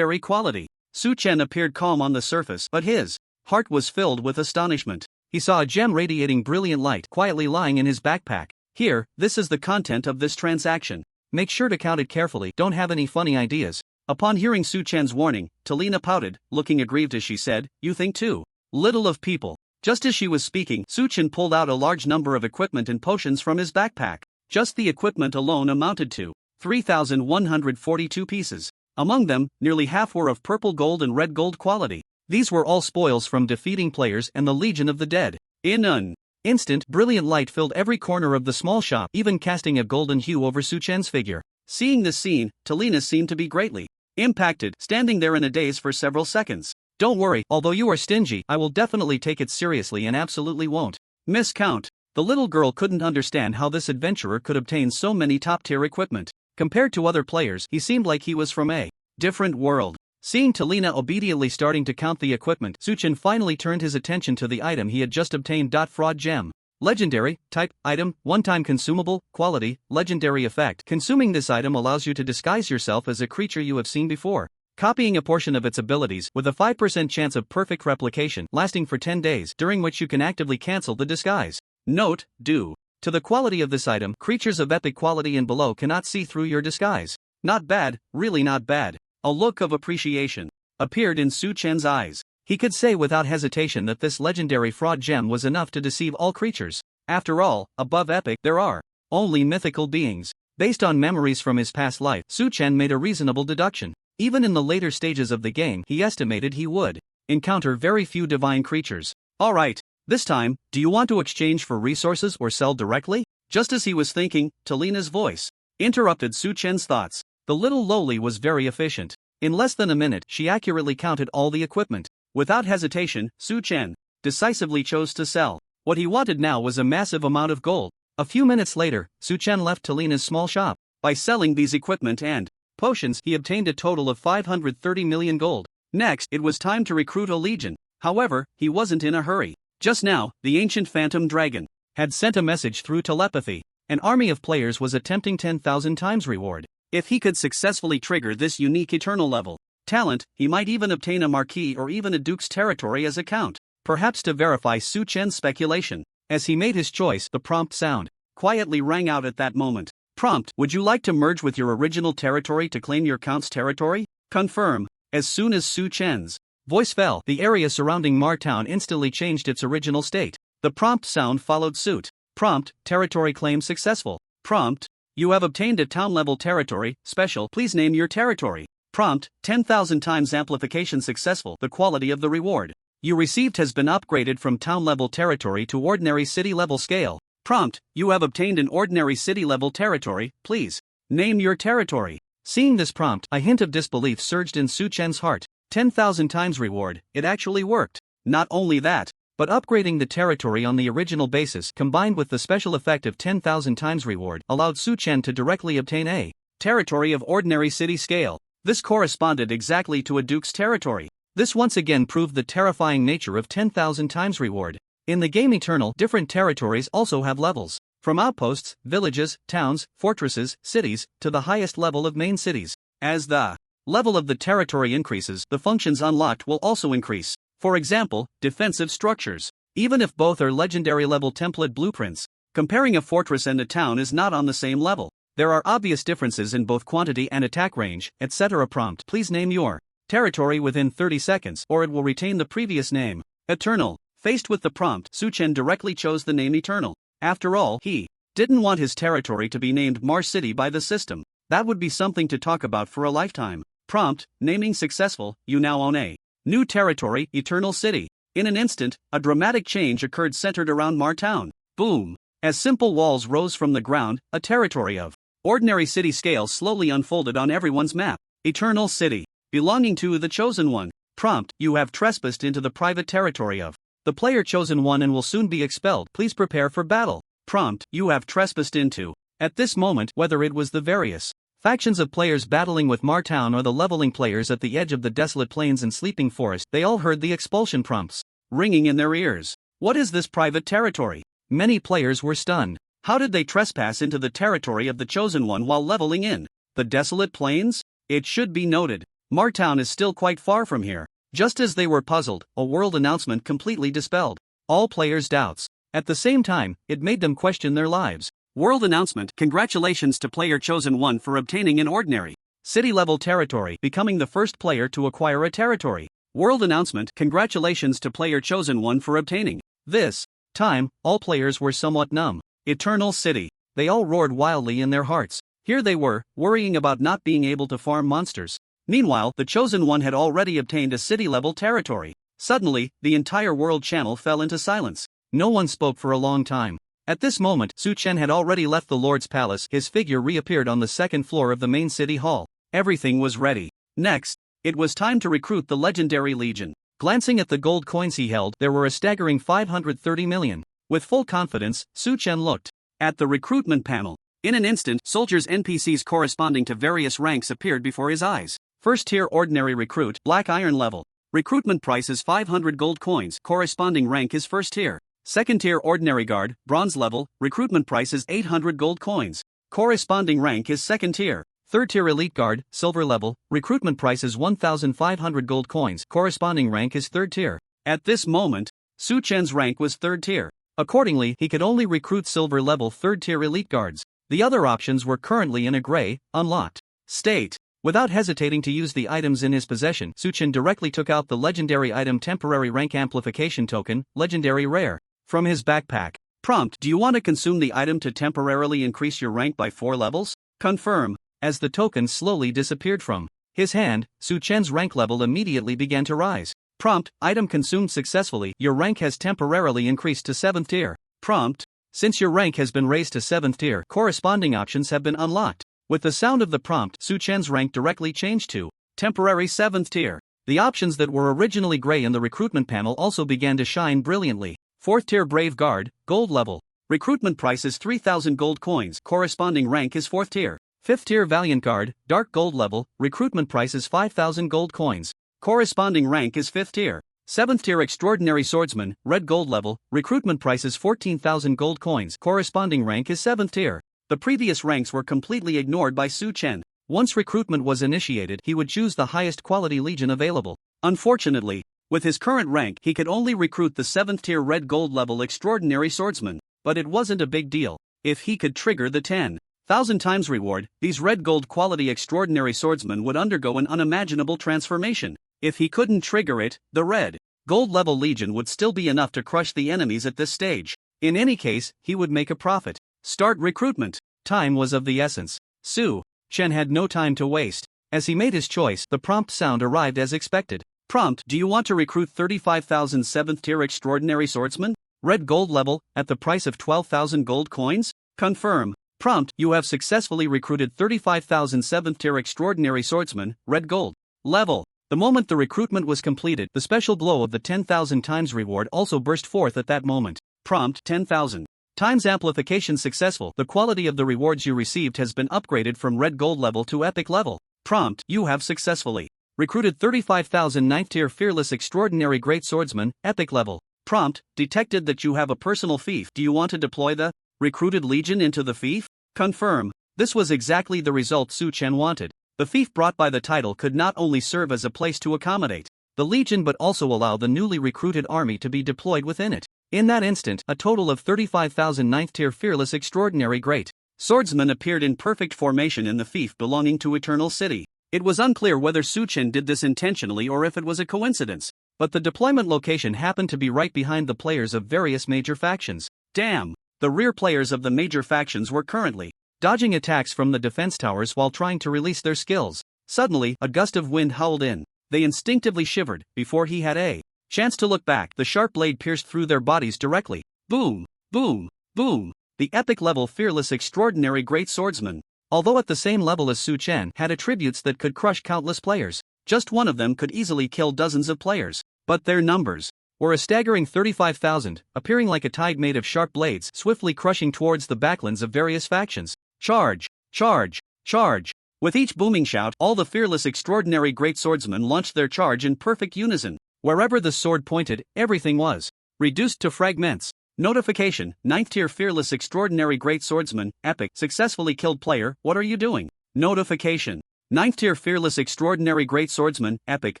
quality. Su Chen appeared calm on the surface, but his heart was filled with astonishment. He saw a gem radiating brilliant light quietly lying in his backpack. Here, this is the content of this transaction. Make sure to count it carefully, don't have any funny ideas. Upon hearing Su Chen's warning, Talina pouted, looking aggrieved as she said, "You think too little of people." Just as she was speaking, Su Chen pulled out a large number of equipment and potions from his backpack. Just the equipment alone amounted to 3,142 pieces. Among them, nearly half were of purple gold and red gold quality. These were all spoils from defeating players and the Legion of the Dead. In an instant, brilliant light filled every corner of the small shop, even casting a golden hue over Su Chen's figure. Seeing this scene, Talina seemed to be greatly impacted, standing there in a daze for several seconds. "Don't worry, although you are stingy, I will definitely take it seriously and absolutely won't miscount." The little girl couldn't understand how this adventurer could obtain so many top-tier equipment. Compared to other players, he seemed like he was from a different world. Seeing Talina obediently starting to count the equipment, Su Chen finally turned his attention to the item he had just obtained. Fraud gem. Legendary, type, item, one-time consumable, quality, legendary effect. Consuming this item allows you to disguise yourself as a creature you have seen before, copying a portion of its abilities, with a 5% chance of perfect replication, lasting for 10 days, during which you can actively cancel the disguise. Note, due to the quality of this item, creatures of epic quality and below cannot see through your disguise. Not bad, really not bad. A look of appreciation appeared in Su Chen's eyes. He could say without hesitation that this legendary fraud gem was enough to deceive all creatures. After all, above epic, there are only mythical beings. Based on memories from his past life, Su Chen made a reasonable deduction. Even in the later stages of the game, he estimated he would encounter very few divine creatures. Alright, this time, do you want to exchange for resources or sell directly? Just as he was thinking, Talina's voice interrupted Su Chen's thoughts. The little lowly was very efficient. In less than a minute, she accurately counted all the equipment. Without hesitation, Su Chen decisively chose to sell. What he wanted now was a massive amount of gold. A few minutes later, Su Chen left Talina's small shop. By selling these equipment and potions, he obtained a total of 530 million gold. Next, it was time to recruit a legion. However, he wasn't in a hurry. Just now, the ancient phantom dragon had sent a message through telepathy. An army of players was attempting 10,000 times reward. If he could successfully trigger this unique eternal level talent, he might even obtain a marquis or even a duke's territory as a count. Perhaps to verify Su Chen's speculation. As he made his choice, the prompt sound quietly rang out at that moment. Prompt: would you like to merge with your original territory to claim your count's territory? Confirm. As soon as Su Chen's voice fell, the area surrounding Mar Town instantly changed its original state. The prompt sound followed suit. Prompt: territory claim successful. Prompt: you have obtained a town-level territory, special, please name your territory. Prompt: 10,000 times amplification successful, the quality of the reward you received has been upgraded from town-level territory to ordinary city-level scale. Prompt: you have obtained an ordinary city-level territory, please name your territory. Seeing this prompt, a hint of disbelief surged in Su Chen's heart. 10,000 times reward, it actually worked. Not only that, but upgrading the territory on the original basis combined with the special effect of 10,000 times reward allowed Su Chen to directly obtain a territory of ordinary city scale. This corresponded exactly to a duke's territory. This once again proved the terrifying nature of 10,000 times reward. In the game Eternal, different territories also have levels. From outposts, villages, towns, fortresses, cities, to the highest level of main cities. As the level of the territory increases, the functions unlocked will also increase. For example, defensive structures. Even if both are legendary level template blueprints, comparing a fortress and a town is not on the same level. There are obvious differences in both quantity and attack range, etc. Prompt: please name your territory within 30 seconds, or it will retain the previous name. Eternal. Faced with the prompt, Su Chen directly chose the name Eternal. After all, he didn't want his territory to be named Mar City by the system. That would be something to talk about for a lifetime. Prompt: naming successful, you now own a new territory, Eternal City. In an instant, a dramatic change occurred centered around Mar Town. Boom! As simple walls rose from the ground, a territory of ordinary city scale slowly unfolded on everyone's map. Eternal City. Belonging to the Chosen One. Prompt: you have trespassed into the private territory of the player Chosen One and will soon be expelled. Please prepare for battle. Prompt: you have trespassed into. At this moment, whether it was the various factions of players battling with Mar Town or the leveling players at the edge of the desolate plains and sleeping forest, they all heard the expulsion prompts ringing in their ears. What is this private territory? Many players were stunned. How did they trespass into the territory of the Chosen One while leveling in the desolate plains? It should be noted, Mar Town is still quite far from here. Just as they were puzzled, a world announcement completely dispelled all players' doubts. At the same time, it made them question their lives. World announcement: congratulations to player chosen 1 for obtaining an ordinary city level territory, becoming the first player to acquire a territory. World announcement: congratulations to player chosen 1 for obtaining. This time, all players were somewhat numb. Eternal City. They all roared wildly in their hearts. Here they were, worrying about not being able to farm monsters. Meanwhile, the chosen one had already obtained a city-level territory. Suddenly, the entire world channel fell into silence. No one spoke for a long time. At this moment, Su Chen had already left the Lord's palace. His figure reappeared on the second floor of the main city hall. Everything was ready. Next, it was time to recruit the legendary legion. Glancing at the gold coins he held, there were a staggering 530 million. With full confidence, Su Chen looked at the recruitment panel. In an instant, soldiers' NPCs corresponding to various ranks appeared before his eyes. First tier ordinary recruit, black iron level. Recruitment price is 500 gold coins, corresponding rank is first tier. Second tier ordinary guard, bronze level, recruitment price is 800 gold coins. Corresponding rank is second tier. Third tier elite guard, silver level, recruitment price is 1,500 gold coins, corresponding rank is third tier. At this moment, Su Chen's rank was third tier. Accordingly, he could only recruit silver level third tier elite guards. The other options were currently in a gray, unlocked state. Without hesitating to use the items in his possession, Su Chen directly took out the legendary item temporary rank amplification token, legendary rare, from his backpack. Prompt: do you want to consume the item to temporarily increase your rank by 4 levels? Confirm. As the token slowly disappeared from his hand, Su Chen's rank level immediately began to rise. Prompt: item consumed successfully, your rank has temporarily increased to 7th tier. Prompt: since your rank has been raised to 7th tier, corresponding options have been unlocked. With the sound of the prompt, Su Chen's rank directly changed to temporary 7th tier. The options that were originally gray in the recruitment panel also began to shine brilliantly. 4th tier brave guard, gold level. Recruitment price is 3,000 gold coins, corresponding rank is 4th tier. 5th tier valiant guard, dark gold level, recruitment price is 5,000 gold coins. Corresponding rank is 5th tier. 7th tier extraordinary swordsman, red gold level, recruitment price is 14,000 gold coins, corresponding rank is 7th tier. The previous ranks were completely ignored by Su Chen. Once recruitment was initiated, he would choose the highest quality legion available. Unfortunately, with his current rank, he could only recruit the 7th tier red gold level extraordinary swordsman. But it wasn't a big deal. If he could trigger the 10,000 times reward, these red gold quality extraordinary swordsmen would undergo an unimaginable transformation. If he couldn't trigger it, the red gold level legion would still be enough to crush the enemies at this stage. In any case, he would make a profit. Start recruitment. Time was of the essence. Su Chen had no time to waste. As he made his choice, the prompt sound arrived as expected. Prompt: do you want to recruit 35,000 7th tier extraordinary swordsmen? Red gold level, at the price of 12,000 gold coins? Confirm. Prompt: you have successfully recruited 35,000 7th tier extraordinary swordsmen, red gold level. The moment the recruitment was completed, the special glow of the 10,000 times reward also burst forth at that moment. Prompt: 10,000 times amplification successful. The quality of the rewards you received has been upgraded from red gold level to epic level. Prompt: you have successfully recruited 35,000 9th tier fearless extraordinary great swordsman, epic level. Prompt: detected that you have a personal fief. Do you want to deploy the recruited legion into the fief? Confirm. This was exactly the result Su Chen wanted. The fief brought by the title could not only serve as a place to accommodate the legion but also allow the newly recruited army to be deployed within it. In that instant, a total of 35,000 9th tier fearless extraordinary great swordsmen appeared in perfect formation in the fief belonging to Eternal City. It was unclear whether Su Chen did this intentionally or if it was a coincidence, but the deployment location happened to be right behind the players of various major factions. Damn! The rear players of the major factions were currently dodging attacks from the defense towers while trying to release their skills. Suddenly, a gust of wind howled in. They instinctively shivered. Before he had a chance to look back, the sharp blade pierced through their bodies directly. Boom! Boom! Boom! The epic level fearless extraordinary great swordsman, although at the same level as Su Chen, had attributes that could crush countless players. Just one of them could easily kill dozens of players. But their numbers were a staggering 35,000, appearing like a tide made of sharp blades, swiftly crushing towards the backlands of various factions. Charge! Charge! Charge! With each booming shout, all the fearless extraordinary great swordsmen launched their charge in perfect unison. Wherever the sword pointed, everything was reduced to fragments. Notification: 9th tier fearless extraordinary great swordsman, epic, successfully killed player. What are you doing? Notification: 9th tier fearless extraordinary great swordsman, epic,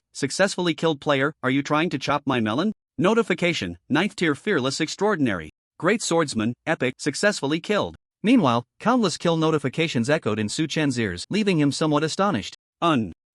successfully killed player. Are you trying to chop my melon? Notification: 9th tier fearless extraordinary great swordsman, epic, successfully killed. Meanwhile, countless kill notifications echoed in Su Chen's ears, leaving him somewhat astonished.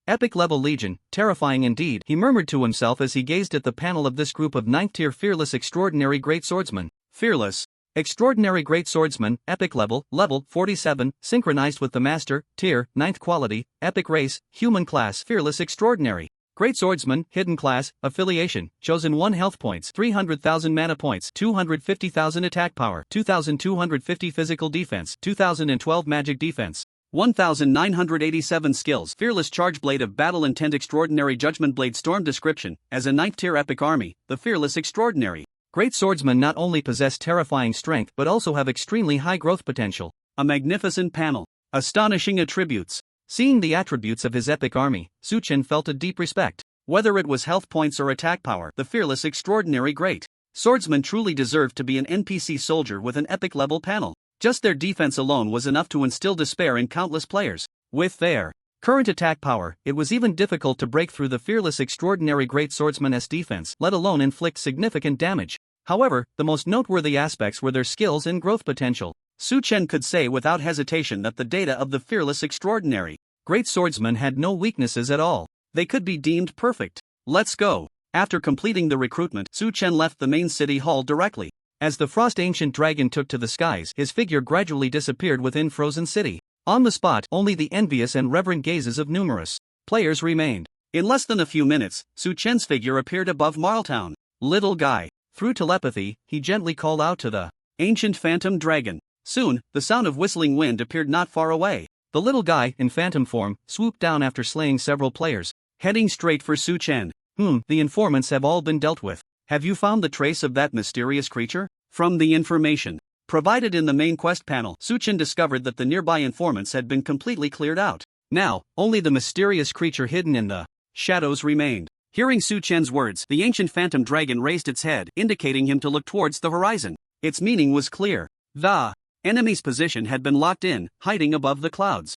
Epic level Legion, terrifying indeed, he murmured to himself as he gazed at the panel of this group of 9th tier Fearless Extraordinary Great Swordsmen. Fearless Extraordinary Great Swordsman, Epic level 47, synchronized with the Master, tier, 9th quality, Epic race, human class Fearless Extraordinary. Great Swordsman, hidden class, affiliation, chosen 1 health points, 300,000 mana points, 250,000 attack power, 2,250 physical defense, 2,012 magic defense, 1,987 skills. Fearless Charge Blade of Battle Intent Extraordinary Judgment Blade Storm Description, as a 9th tier epic army, the Fearless Extraordinary Great Swordsmen not only possess terrifying strength but also have extremely high growth potential. A magnificent panel. Astonishing attributes. Seeing the attributes of his epic army, Su Chen felt a deep respect. Whether it was health points or attack power, the Fearless Extraordinary Great Swordsman truly deserved to be an NPC soldier with an epic level panel. Just their defense alone was enough to instill despair in countless players. With their current attack power, it was even difficult to break through the Fearless Extraordinary Great Swordsman's defense, let alone inflict significant damage. However, the most noteworthy aspects were their skills and growth potential. Su Chen could say without hesitation that the data of the Fearless Extraordinary Great Swordsman had no weaknesses at all. They could be deemed perfect. Let's go. After completing the recruitment, Su Chen left the main city hall directly. As the Frost Ancient Dragon took to the skies, his figure gradually disappeared within Frozen City. On the spot, only the envious and reverent gazes of numerous players remained. In less than a few minutes, Su Chen's figure appeared above Marltown. Little guy. Through telepathy, he gently called out to the ancient phantom dragon. Soon, the sound of whistling wind appeared not far away. The little guy, in phantom form, swooped down after slaying several players, heading straight for Su Chen. The informants have all been dealt with. Have you found the trace of that mysterious creature? From the information provided in the main quest panel, Su Chen discovered that the nearby informants had been completely cleared out. Now, only the mysterious creature hidden in the shadows remained. Hearing Su Chen's words, the ancient phantom dragon raised its head, indicating him to look towards the horizon. Its meaning was clear. The enemy's position had been locked in, hiding above the clouds.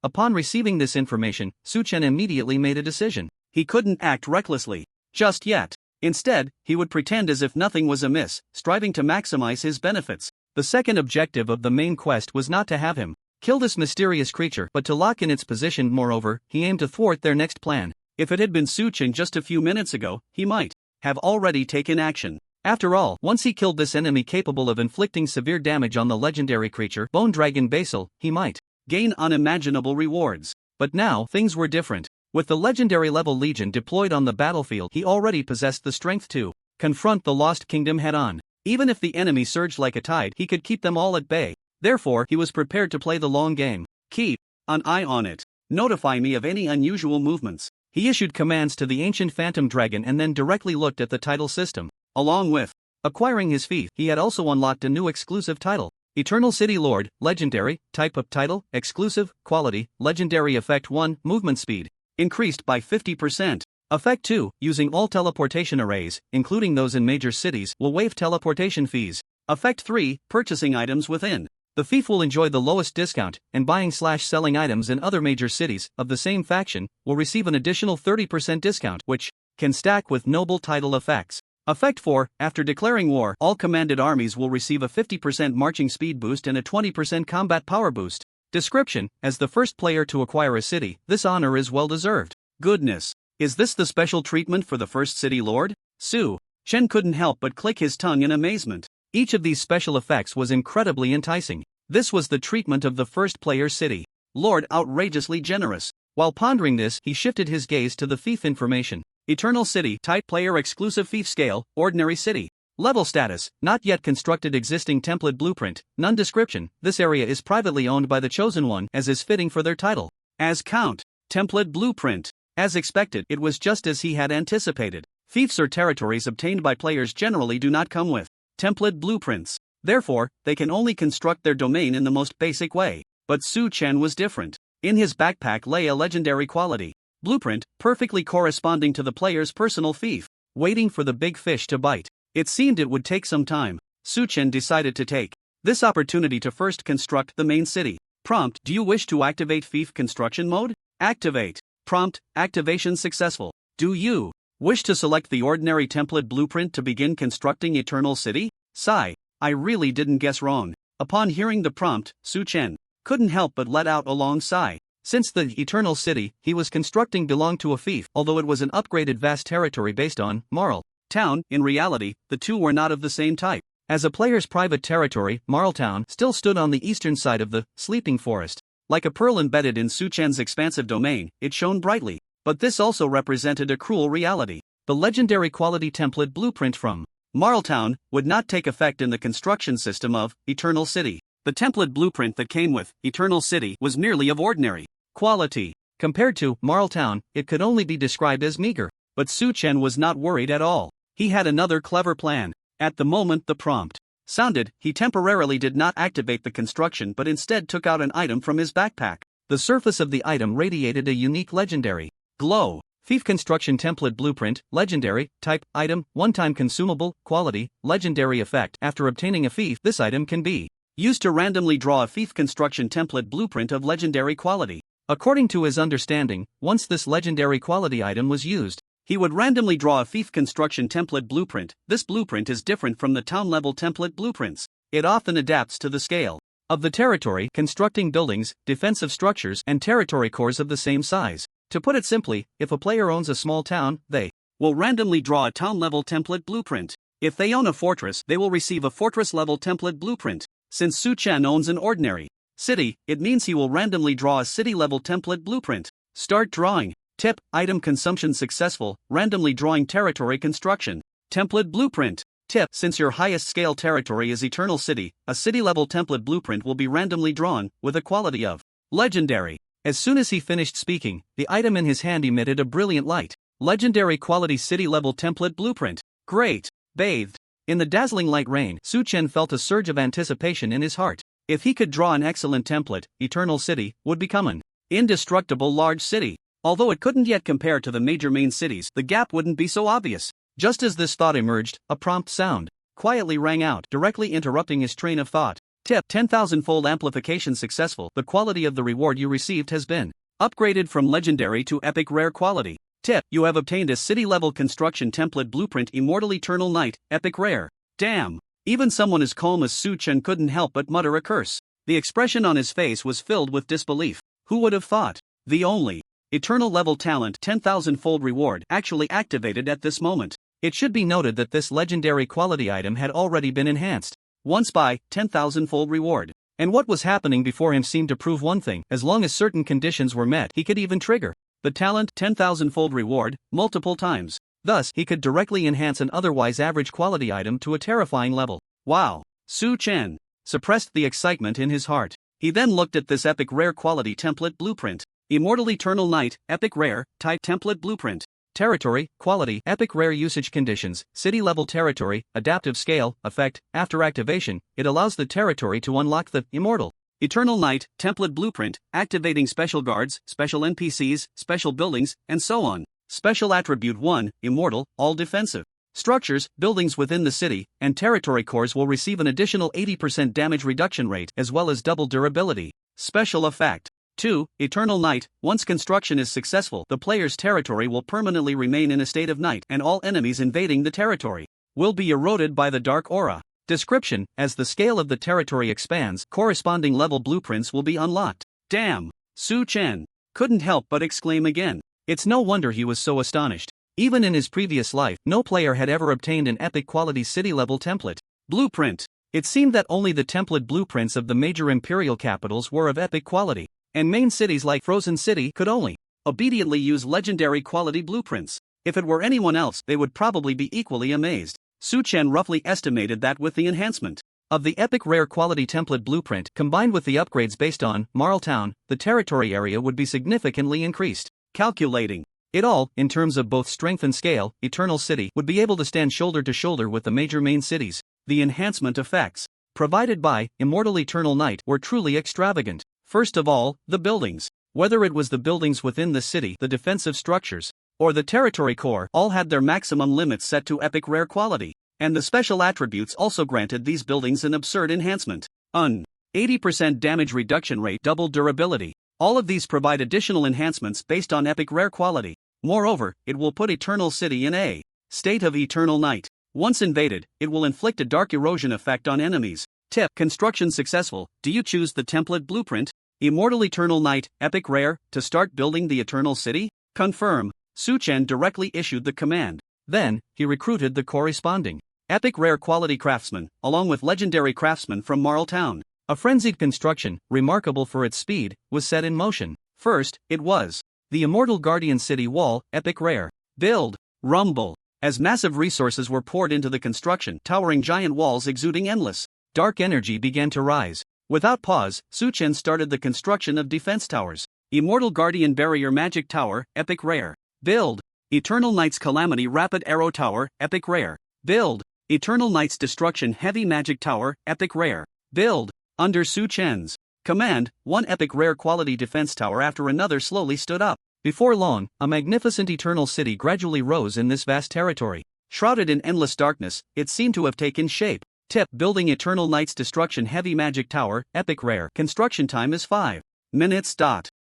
Upon receiving this information, Su Chen immediately made a decision. He couldn't act recklessly just yet. Instead, he would pretend as if nothing was amiss, striving to maximize his benefits. The second objective of the main quest was not to have him kill this mysterious creature, but to lock in its position. Moreover, he aimed to thwart their next plan. If it had been Su Chen just a few minutes ago, he might have already taken action. After all, once he killed this enemy capable of inflicting severe damage on the legendary creature, Bone Dragon Basil, he might gain unimaginable rewards. But now, things were different. With the legendary level Legion deployed on the battlefield, he already possessed the strength to confront the Lost Kingdom head-on. Even if the enemy surged like a tide, he could keep them all at bay. Therefore, he was prepared to play the long game. Keep an eye on it. Notify me of any unusual movements. He issued commands to the ancient phantom dragon and then directly looked at the title system. Along with acquiring his fief, he had also unlocked a new exclusive title. Eternal City Lord, Legendary, Type of Title, Exclusive, Quality, Legendary Effect 1, Movement Speed. Increased by 50%. Effect 2, using all teleportation arrays, including those in major cities, will waive teleportation fees. Effect 3, purchasing items within. The fief will enjoy the lowest discount, and buying/selling items in other major cities of the same faction will receive an additional 30% discount, which can stack with noble title effects. Effect 4, after declaring war, all commanded armies will receive a 50% marching speed boost and a 20% combat power boost. Description: as the first player to acquire a city, this honor is well deserved. Goodness. Is this the special treatment for the first city lord? Su Chen couldn't help but click his tongue in amazement. Each of these special effects was incredibly enticing. This was the treatment of the first player's city lord, outrageously generous. While pondering this, he shifted his gaze to the fief information. Eternal City, Type Player Exclusive Fief Scale, Ordinary City. Level Status, Not Yet Constructed Existing Template Blueprint, None Description, This area is privately owned by the Chosen One, as is fitting for their title. As Count. Template Blueprint. As expected, it was just as he had anticipated. Fiefs or territories obtained by players generally do not come with template blueprints. Therefore, they can only construct their domain in the most basic way. But Su Chen was different. In his backpack lay a legendary quality blueprint, perfectly corresponding to the player's personal fief, waiting for the big fish to bite. It seemed it would take some time. Su Chen decided to take this opportunity to first construct the main city. Prompt: do you wish to activate fief construction mode? Activate. Prompt: activation successful. Do you wish to select the ordinary template blueprint to begin constructing Eternal City? Sigh. I really didn't guess wrong. Upon hearing the prompt, Su Chen couldn't help but let out a long sigh. Since the Eternal City he was constructing belonged to a fief, although it was an upgraded vast territory based on Marl Town, in reality, the two were not of the same type. As a player's private territory, Marl Town still stood on the eastern side of the sleeping forest. Like a pearl embedded in Su Chen's expansive domain, it shone brightly. But this also represented a cruel reality. The legendary quality template blueprint from Marl Town would not take effect in the construction system of Eternal City. The template blueprint that came with Eternal City was merely of ordinary quality. Compared to Marl Town, it could only be described as meager. But Su Chen was not worried at all. He had another clever plan. At the moment the prompt sounded, he temporarily did not activate the construction but instead took out an item from his backpack. The surface of the item radiated a unique legendary glow. Fief Construction Template Blueprint, Legendary, Type, Item, One-Time Consumable, Quality, Legendary Effect. After obtaining a fief, this item can be used to randomly draw a fief construction template blueprint of legendary quality. According to his understanding, once this legendary quality item was used, he would randomly draw a fief construction template blueprint. This blueprint is different from the town-level template blueprints. It often adapts to the scale of the territory, constructing buildings, defensive structures, and territory cores of the same size. To put it simply, if a player owns a small town, they will randomly draw a town-level template blueprint. If they own a fortress, they will receive a fortress-level template blueprint. Since Su Chen owns an ordinary city, it means he will randomly draw a city-level template blueprint. Start drawing. Tip: Item consumption successful, randomly drawing territory construction. Template blueprint. Tip: Since your highest scale territory is Eternal City, a city-level template blueprint will be randomly drawn, with a quality of legendary. As soon as he finished speaking, the item in his hand emitted a brilliant light. Legendary quality city-level template blueprint. Great! Bathed in the dazzling light rain, Su Chen felt a surge of anticipation in his heart. If he could draw an excellent template, Eternal City would become an indestructible large city. Although it couldn't yet compare to the major main cities, the gap wouldn't be so obvious. Just as this thought emerged, a prompt sound quietly rang out, directly interrupting his train of thought. Tip: 10,000-fold amplification successful. The quality of the reward you received has been upgraded from legendary to epic rare quality. Tip: You have obtained a city-level construction template blueprint Immortal Eternal Night, epic rare. Damn! Even someone as calm as Su Chen couldn't help but mutter a curse. The expression on his face was filled with disbelief. Who would have thought? The only Eternal level talent 10,000-fold reward actually activated at this moment. It should be noted that this legendary quality item had already been enhanced once by 10,000-fold reward. And what was happening before him seemed to prove one thing: as long as certain conditions were met, he could even trigger the talent 10,000-fold reward multiple times. Thus, he could directly enhance an otherwise average quality item to a terrifying level. Wow! Su Chen suppressed the excitement in his heart. He then looked at this epic rare quality template blueprint. Immortal Eternal Night, epic rare, type template blueprint. Territory, quality, epic rare usage conditions, city level territory, adaptive scale, effect. After activation, it allows the territory to unlock the Immortal Eternal Night template blueprint, activating special guards, special NPCs, special buildings, and so on. Special attribute 1, Immortal, all defensive structures, buildings within the city, and territory cores will receive an additional 80% damage reduction rate as well as double durability. Special effect 2, Eternal Night. Once construction is successful, the player's territory will permanently remain in a state of night, and all enemies invading the territory will be eroded by the dark aura. Description: As the scale of the territory expands, corresponding level blueprints will be unlocked. Damn! Su Chen couldn't help but exclaim again. It's no wonder he was so astonished. Even in his previous life, no player had ever obtained an epic quality city-level template blueprint. It seemed that only the template blueprints of the major imperial capitals were of epic quality, and main cities like Frozen City could only obediently use legendary quality blueprints. If it were anyone else, they would probably be equally amazed. Su Chen roughly estimated that with the enhancement of the epic rare quality template blueprint combined with the upgrades based on Marl Town, the territory area would be significantly increased. Calculating it all, in terms of both strength and scale, Eternal City would be able to stand shoulder to shoulder with the major main cities. The enhancement effects provided by Immortal Eternal Night were truly extravagant. First of all, the buildings. Whether it was the buildings within the city, the defensive structures, or the territory core, all had their maximum limits set to epic rare quality, and the special attributes also granted these buildings an absurd enhancement. 80% damage reduction rate, double durability. All of these provide additional enhancements based on epic rare quality. Moreover, it will put Eternal City in a state of eternal night. Once invaded, it will inflict a dark erosion effect on enemies. Tip: construction successful. Do you choose the template blueprint? Immortal Eternal Knight, epic rare, to start building the Eternal City? Confirm. Su Chen directly issued the command. Then, he recruited the corresponding epic rare quality craftsman, along with legendary craftsmen from Marl Town. A frenzied construction, remarkable for its speed, was set in motion. First, it was the Immortal Guardian City Wall, epic rare. Build. Rumble. As massive resources were poured into the construction, towering giant walls exuding endless dark energy began to rise. Without pause, Su Chen started the construction of defense towers. Immortal Guardian Barrier Magic Tower, epic rare. Build. Eternal Knight's Calamity Rapid Arrow Tower, epic rare. Build. Eternal Knight's Destruction Heavy Magic Tower, epic rare. Build. Under Su Chen's command, one epic rare quality defense tower after another slowly stood up. Before long, a magnificent eternal city gradually rose in this vast territory. Shrouded in endless darkness, it seemed to have taken shape. Tip: building Eternal Knight's Destruction Heavy Magic Tower, epic rare. Construction time is 5 minutes.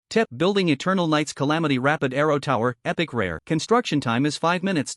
Tip: building Eternal Knight's Calamity Rapid Arrow Tower, epic rare. Construction time is 5 minutes.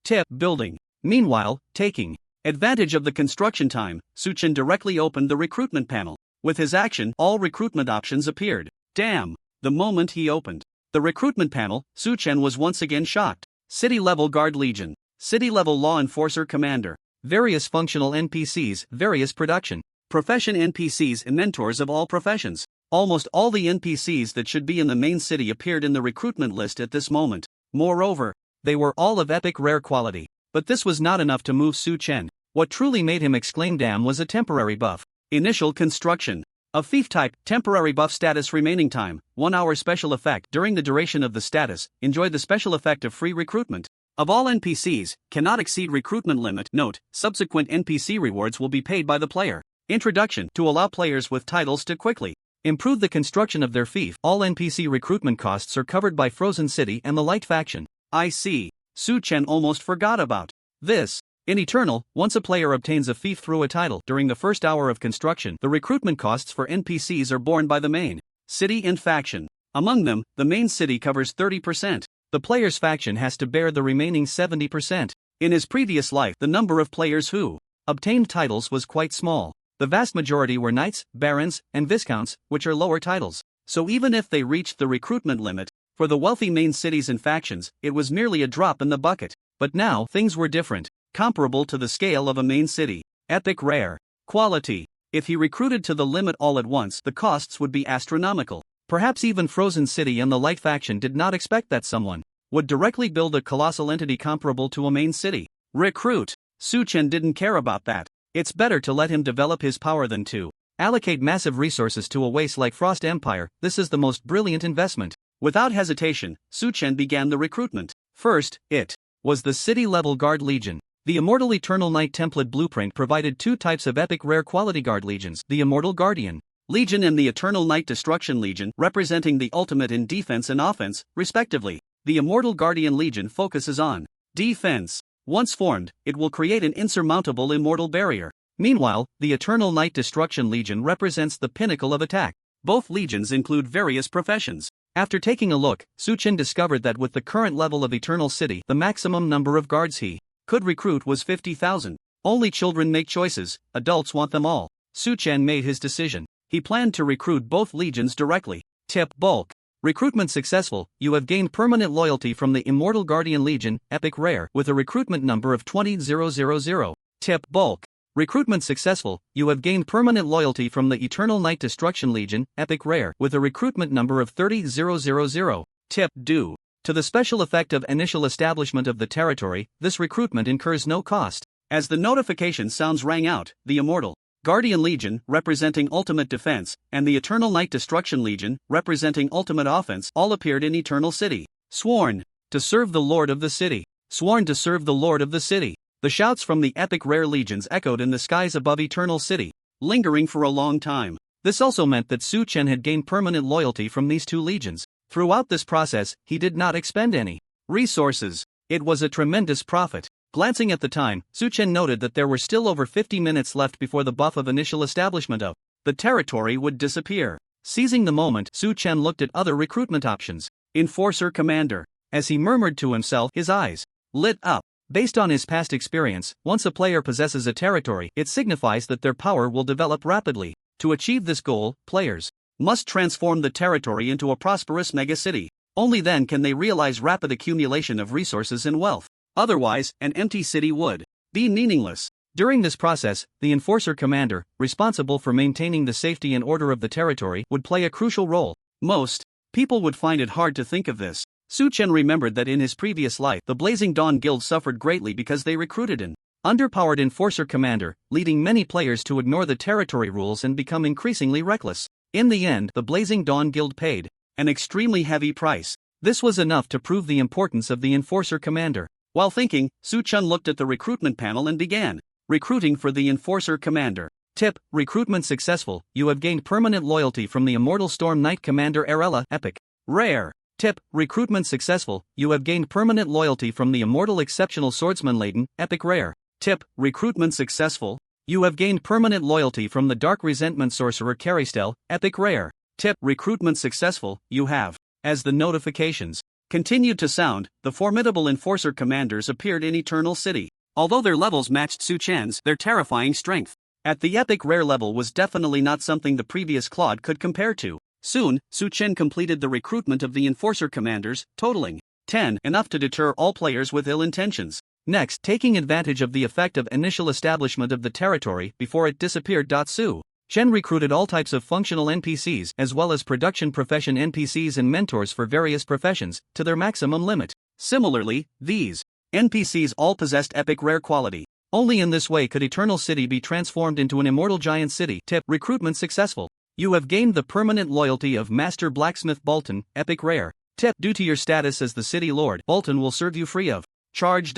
Tip: building. Meanwhile, taking advantage of the construction time, Su Chen directly opened the recruitment panel. With his action, all recruitment options appeared. Damn! The moment he opened the recruitment panel, Su Chen was once again shocked. City-level Guard Legion. City-level Law Enforcer Commander. Various functional NPCs, various production, profession NPCs and mentors of all professions. Almost all the NPCs that should be in the main city appeared in the recruitment list at this moment. Moreover, they were all of epic rare quality. But this was not enough to move Su Chen. What truly made him exclaim damn was a temporary buff. Initial construction. A fief type, temporary buff status remaining time, 1 hour special effect. During the duration of the status, enjoy the special effect of free recruitment of all NPCs, cannot exceed recruitment limit. Note, subsequent NPC rewards will be paid by the player. Introduction: to allow players with titles to quickly improve the construction of their fief. All NPC recruitment costs are covered by Frozen City and the Light Faction. I see. Su Chen almost forgot about this. In Eternal, once a player obtains a fief through a title during the first hour of construction, the recruitment costs for NPCs are borne by the main city and faction. Among them, the main city covers 30%. The player's faction has to bear the remaining 70%. In his previous life, the number of players who obtained titles was quite small. The vast majority were knights, barons, and viscounts, which are lower titles. So even if they reached the recruitment limit, for the wealthy main cities and factions, it was merely a drop in the bucket. But now, things were different. Comparable to the scale of a main city. Epic rare quality. If he recruited to the limit all at once, the costs would be astronomical. Perhaps even Frozen City and the Light Faction did not expect that someone would directly build a colossal entity comparable to a main city. Recruit. Su Chen didn't care about that. It's better to let him develop his power than to allocate massive resources to a waste like Frost Empire. This is the most brilliant investment. Without hesitation, Su Chen began the recruitment. First, it was the city-level Guard Legion. The Immortal Eternal Knight template blueprint provided two types of epic rare quality Guard Legions, the Immortal Guardian Legion and the Eternal Knight Destruction Legion, representing the ultimate in defense and offense, respectively. The Immortal Guardian Legion focuses on defense. Once formed, it will create an insurmountable immortal barrier. Meanwhile, the Eternal Knight Destruction Legion represents the pinnacle of attack. Both legions include various professions. After taking a look, Su Chen discovered that with the current level of Eternal City, the maximum number of guards he could recruit was 50,000. Only children make choices, adults want them all. Su Chen made his decision. He planned to recruit both legions directly. Tip: bulk. Recruitment successful. You have gained permanent loyalty from the Immortal Guardian Legion, epic rare, with a recruitment number of 20,000. Tip: bulk. Recruitment successful. You have gained permanent loyalty from the Eternal Knight Destruction Legion, epic rare, with a recruitment number of 30,000. Tip: due to the special effect of initial establishment of the territory, this recruitment incurs no cost. As the notification sounds rang out, the Immortal Guardian Legion, representing ultimate defense, and the Eternal Knight Destruction Legion, representing ultimate offense, all appeared in Eternal City. Sworn to serve the Lord of the City. Sworn to serve the Lord of the City. The shouts from the epic rare legions echoed in the skies above Eternal City, lingering for a long time. This also meant that Su Chen had gained permanent loyalty from these two legions. Throughout this process, he did not expend any resources. It was a tremendous profit. Glancing at the time, Su Chen noted that there were still over 50 minutes left before the buff of initial establishment of the territory would disappear. Seizing the moment, Su Chen looked at other recruitment options. Enforcer Commander. As he murmured to himself, his eyes lit up. Based on his past experience, once a player possesses a territory, it signifies that their power will develop rapidly. To achieve this goal, players must transform the territory into a prosperous megacity. Only then can they realize rapid accumulation of resources and wealth. Otherwise, an empty city would be meaningless. During this process, the enforcer commander, responsible for maintaining the safety and order of the territory, would play a crucial role. Most people would find it hard to think of this. Su Chen remembered that in his previous life, the Blazing Dawn Guild suffered greatly because they recruited an underpowered enforcer commander, leading many players to ignore the territory rules and become increasingly reckless. In the end, the Blazing Dawn Guild paid an extremely heavy price. This was enough to prove the importance of the enforcer commander. While thinking, Su Chen looked at the recruitment panel and began recruiting for the enforcer commander. Tip: recruitment successful. You have gained permanent loyalty from the Immortal Storm Knight Commander Arella. Epic. Rare. Tip: recruitment successful. You have gained permanent loyalty from the Immortal Exceptional Swordsman Laden. Epic. Rare. Tip: recruitment successful. You have gained permanent loyalty from the Dark Resentment Sorcerer Caristel. Epic. Rare. Tip: recruitment successful. You have. As the notifications continued to sound, the formidable enforcer commanders appeared in Eternal City. Although their levels matched Su Chen's, their terrifying strength at the epic rare level was definitely not something the previous Claude could compare to. Soon, Su Chen completed the recruitment of the enforcer commanders, totaling 10, enough to deter all players with ill intentions. Next, taking advantage of the effect of initial establishment of the territory before it disappeared. Su Chen recruited all types of functional NPCs as well as production profession NPCs and mentors for various professions, to their maximum limit. Similarly, these NPCs all possessed epic rare quality. Only in this way could Eternal City be transformed into an immortal giant city. Tip: recruitment successful. You have gained the permanent loyalty of Master Blacksmith Bolton. Epic rare. Tip: due to your status as the City Lord, Bolton will serve you free of charge.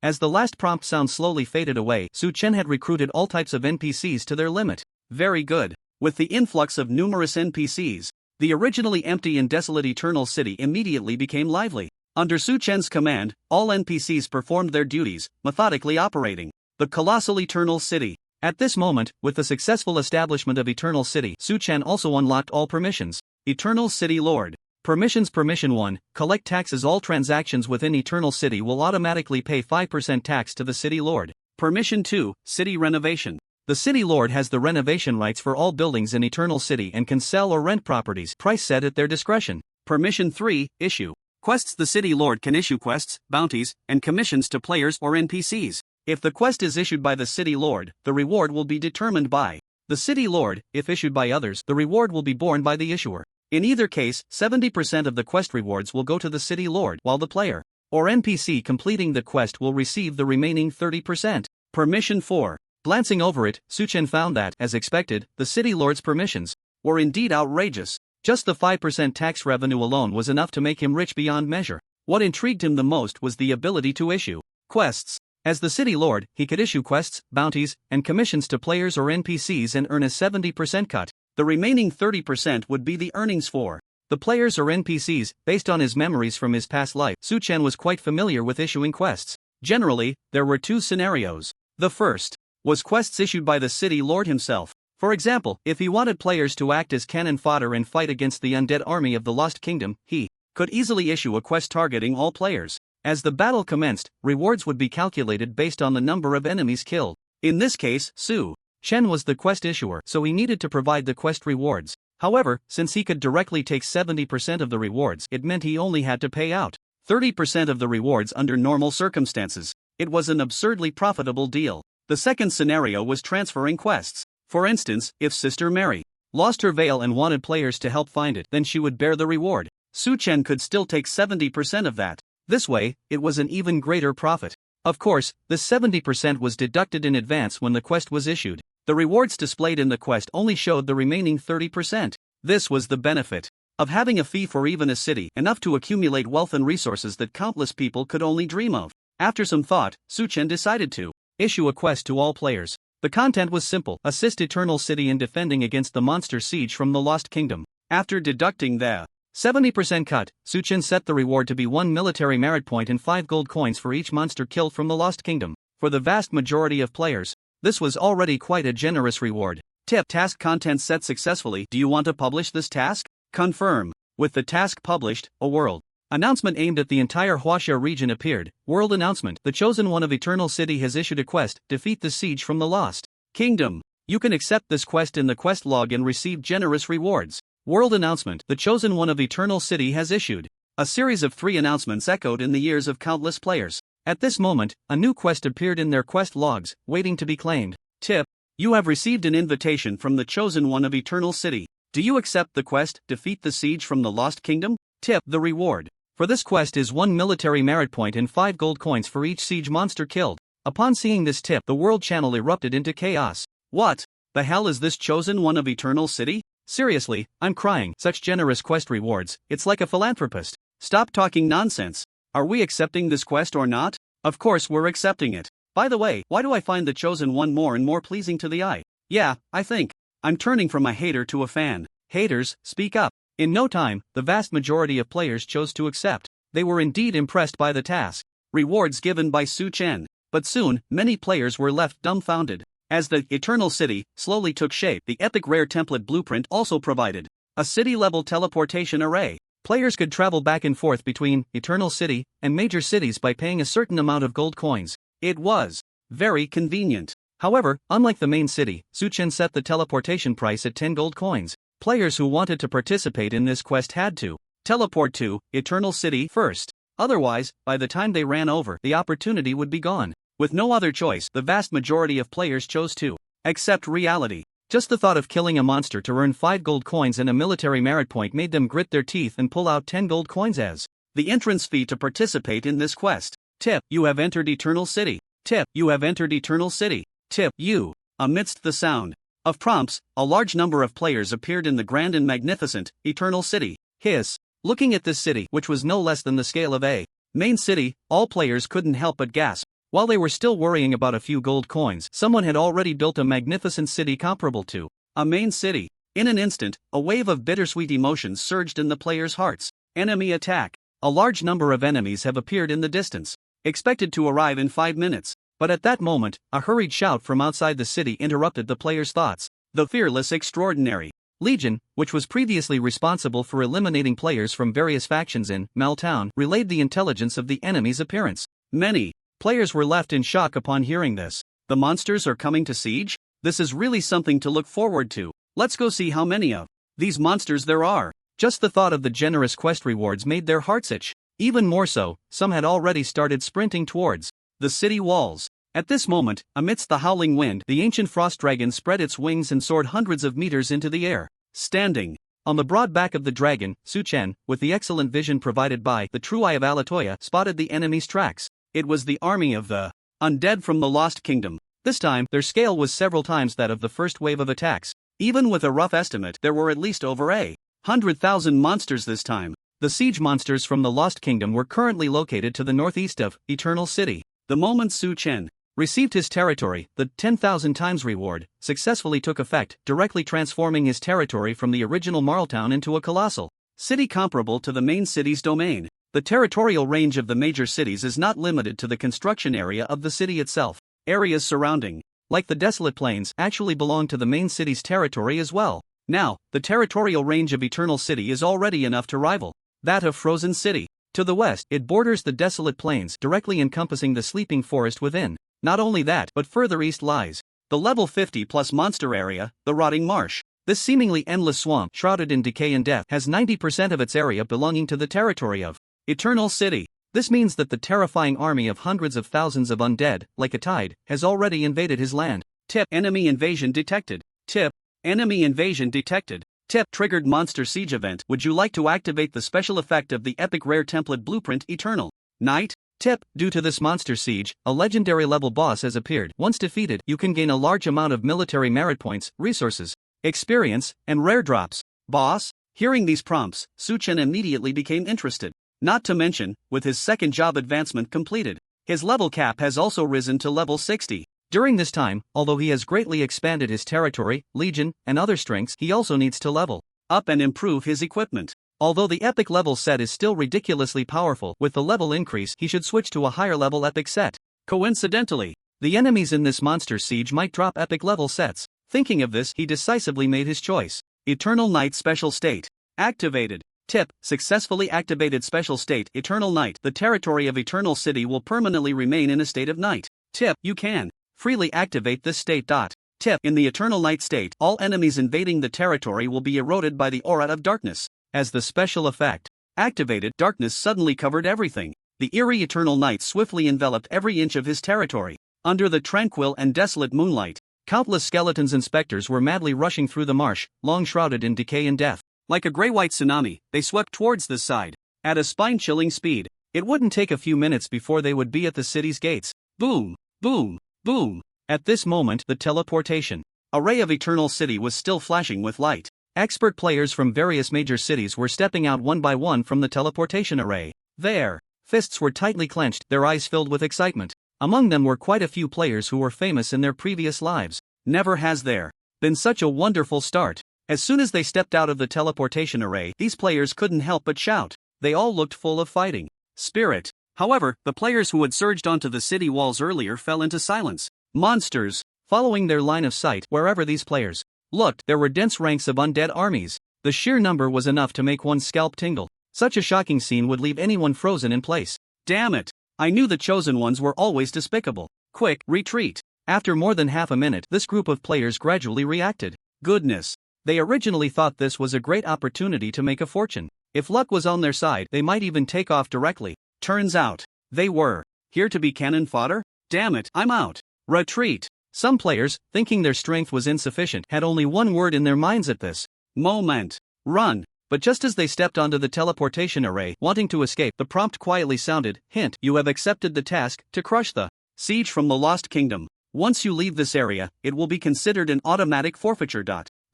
As the last prompt sound slowly faded away, Su Chen had recruited all types of NPCs to their limit. Very good. With the influx of numerous NPCs, the originally empty and desolate Eternal City immediately became lively. Under Su Chen's command, all NPCs performed their duties, methodically operating the colossal Eternal City. At this moment, with the successful establishment of Eternal City, Su Chen also unlocked all permissions. Eternal City Lord. Permissions. Permission 1. Collect taxes. All transactions within Eternal City will automatically pay 5% tax to the City Lord. Permission 2. City Renovation. The City Lord has the renovation rights for all buildings in Eternal City and can sell or rent properties, price set at their discretion. Permission 3. Issue quests. The City Lord can issue quests, bounties, and commissions to players or NPCs. If the quest is issued by the City Lord, the reward will be determined by the City Lord. If issued by others, the reward will be borne by the issuer. In either case, 70% of the quest rewards will go to the City Lord, while the player or NPC completing the quest will receive the remaining 30%. Permission 4. Glancing over it, Su Chen found that, as expected, the City Lord's permissions were indeed outrageous. Just the 5% tax revenue alone was enough to make him rich beyond measure. What intrigued him the most was the ability to issue quests. As the City Lord, he could issue quests, bounties, and commissions to players or NPCs and earn a 70% cut. The remaining 30% would be the earnings for the players or NPCs. Based on his memories from his past life, Su Chen was quite familiar with issuing quests. Generally, there were two scenarios. The first was quests issued by the City Lord himself. For example, if he wanted players to act as cannon fodder and fight against the undead army of the Lost Kingdom, he could easily issue a quest targeting all players. As the battle commenced, rewards would be calculated based on the number of enemies killed. In this case, Su Chen was the quest issuer, so he needed to provide the quest rewards. However, since he could directly take 70% of the rewards, it meant he only had to pay out 30% of the rewards under normal circumstances. It was an absurdly profitable deal. The second scenario was transferring quests. For instance, if Sister Mary lost her veil and wanted players to help find it, then she would bear the reward. Su Chen could still take 70% of that. This way, it was an even greater profit. Of course, the 70% was deducted in advance when the quest was issued. The rewards displayed in the quest only showed the remaining 30%. This was the benefit of having a fee for even a city, enough to accumulate wealth and resources that countless people could only dream of. After some thought, Su Chen decided to issue a quest to all players. The content was simple: assist Eternal City in defending against the monster siege from the Lost Kingdom. After deducting the 70% cut, Su Chen set the reward to be 1 military merit point and 5 gold coins for each monster killed from the Lost Kingdom. For the vast majority of players, this was already quite a generous reward. Tip: task content set successfully. Do you want to publish this task? Confirm. With the task published, a world Announcement aimed at the entire Huaxia region appeared. World announcement. The chosen one of Eternal City has issued a quest, defeat the siege from the Lost Kingdom. You can accept this quest in the quest log and receive generous rewards. World announcement. The chosen one of Eternal City has issued. A series of 3 announcements echoed in the ears of countless players. At this moment, a new quest appeared in their quest logs, waiting to be claimed. Tip: you have received an invitation from the chosen one of Eternal City. Do you accept the quest, defeat the siege from the Lost Kingdom? Tip: the reward for this quest is 1 military merit point and 5 gold coins for each siege monster killed. Upon seeing this tip, the world channel erupted into chaos. What the hell is this chosen one of Eternal City? Seriously, I'm crying. Such generous quest rewards, it's like a philanthropist. Stop talking nonsense. Are we accepting this quest or not? Of course we're accepting it. By the way, why do I find the chosen one more and more pleasing to the eye? Yeah, I think I'm turning from a hater to a fan. Haters, speak up. In no time, the vast majority of players chose to accept. They were indeed impressed by the task. Rewards given by Su Chen. But soon, many players were left dumbfounded. As the Eternal City slowly took shape, the epic rare template blueprint also provided a city-level teleportation array. Players could travel back and forth between Eternal City and major cities by paying a certain amount of gold coins. It was very convenient. However, unlike the main city, Su Chen set the teleportation price at 10 gold coins. Players who wanted to participate in this quest had to teleport to Eternal City first. Otherwise, by the time they ran over, the opportunity would be gone. With no other choice, the vast majority of players chose to accept reality. Just the thought of killing a monster to earn 5 gold coins and a military merit point made them grit their teeth and pull out 10 gold coins as the entrance fee to participate in this quest. Tip: you have entered Eternal City. Tip: you have entered Eternal City. Tip: you. Amidst the sound of prompts, a large number of players appeared in the grand and magnificent Eternal City. Hiss. Looking at this city, which was no less than the scale of a main city, all players couldn't help but gasp. While they were still worrying about a few gold coins, someone had already built a magnificent city comparable to a main city. In an instant, a wave of bittersweet emotions surged in the players' hearts. Enemy attack. A large number of enemies have appeared in the distance, expected to arrive in 5 minutes. But at that moment, a hurried shout from outside the city interrupted the players' thoughts. The fearless extraordinary Legion, which was previously responsible for eliminating players from various factions in Maltown, relayed the intelligence of the enemy's appearance. Many players were left in shock upon hearing this. The monsters are coming to siege? This is really something to look forward to. Let's go see how many of these monsters there are. Just the thought of the generous quest rewards made their hearts itch. Even more so, some had already started sprinting towards the city walls. At this moment, amidst the howling wind, the ancient frost dragon spread its wings and soared hundreds of meters into the air. Standing on the broad back of the dragon, Su Chen, with the excellent vision provided by the true eye of Alatoya, spotted the enemy's tracks. It was the army of the undead from the Lost Kingdom. This time, their scale was several times that of the first wave of attacks. Even with a rough estimate, there were at least over 100,000 monsters this time. The siege monsters from the Lost Kingdom were currently located to the northeast of Eternal City. The moment Su Chen received his territory, the 10,000 times reward successfully took effect, directly transforming his territory from the original Marltown into a colossal city comparable to the main city's domain. The territorial range of the major cities is not limited to the construction area of the city itself. Areas surrounding, like the desolate plains, actually belong to the main city's territory as well. Now, the territorial range of Eternal City is already enough to rival that of Frozen City. To the west, it borders the desolate plains, directly encompassing the sleeping forest within. Not only that, but further east lies the level 50 plus monster area, the Rotting Marsh. This seemingly endless swamp, shrouded in decay and death, has 90% of its area belonging to the territory of Eternal City. This means that the terrifying army of hundreds of thousands of undead, like a tide, has already invaded his land. Tip: enemy invasion detected. Tip: enemy invasion detected. Tip: triggered monster siege event. Would you like to activate the special effect of the epic rare template blueprint Eternal Night? Tip: due to this monster siege, a legendary level boss has appeared. Once defeated, you can gain a large amount of military merit points, resources, experience, and rare drops. Boss? Hearing these prompts, Su Chen immediately became interested. Not to mention, with his second job advancement completed, his level cap has also risen to level 60. During this time, although he has greatly expanded his territory, legion, and other strengths, he also needs to level up and improve his equipment. Although the epic level set is still ridiculously powerful, with the level increase he should switch to a higher level epic set. Coincidentally, the enemies in this monster siege might drop epic level sets. Thinking of this, he decisively made his choice. Eternal Night Special State activated. Tip: successfully activated special state Eternal Night. The territory of Eternal City will permanently remain in a state of night. Tip: you can freely activate this state. Tip: in the Eternal Night state, all enemies invading the territory will be eroded by the aura of darkness. As the special effect activated, darkness suddenly covered everything. The eerie Eternal Night swiftly enveloped every inch of his territory. Under the tranquil and desolate moonlight, countless skeletons and specters were madly rushing through the marsh, long shrouded in decay and death. Like a grey-white tsunami, they swept towards the side. At a spine-chilling speed, it wouldn't take a few minutes before they would be at the city's gates. Boom, boom, boom. At this moment, the teleportation array of Eternal City was still flashing with light. Expert players from various major cities were stepping out one by one from the teleportation array. Their fists were tightly clenched, their eyes filled with excitement. Among them were quite a few players who were famous in their previous lives. Never has there been such a wonderful start. As soon as they stepped out of the teleportation array, these players couldn't help but shout. They all looked full of fighting spirit. However, the players who had surged onto the city walls earlier fell into silence. Monsters, following their line of sight, wherever these players looked, there were dense ranks of undead armies. The sheer number was enough to make one's scalp tingle. Such a shocking scene would leave anyone frozen in place. Damn it! I knew the chosen ones were always despicable. Quick, retreat. After more than half a minute, this group of players gradually reacted. Goodness. They originally thought this was a great opportunity to make a fortune. If luck was on their side, they might even take off directly. Turns out, they were here to be cannon fodder? Damn it, I'm out. Retreat. Some players, thinking their strength was insufficient, had only one word in their minds at this moment: run. But just as they stepped onto the teleportation array, wanting to escape, the prompt quietly sounded, hint, you have accepted the task to crush the siege from the Lost Kingdom. Once you leave this area, it will be considered an automatic forfeiture.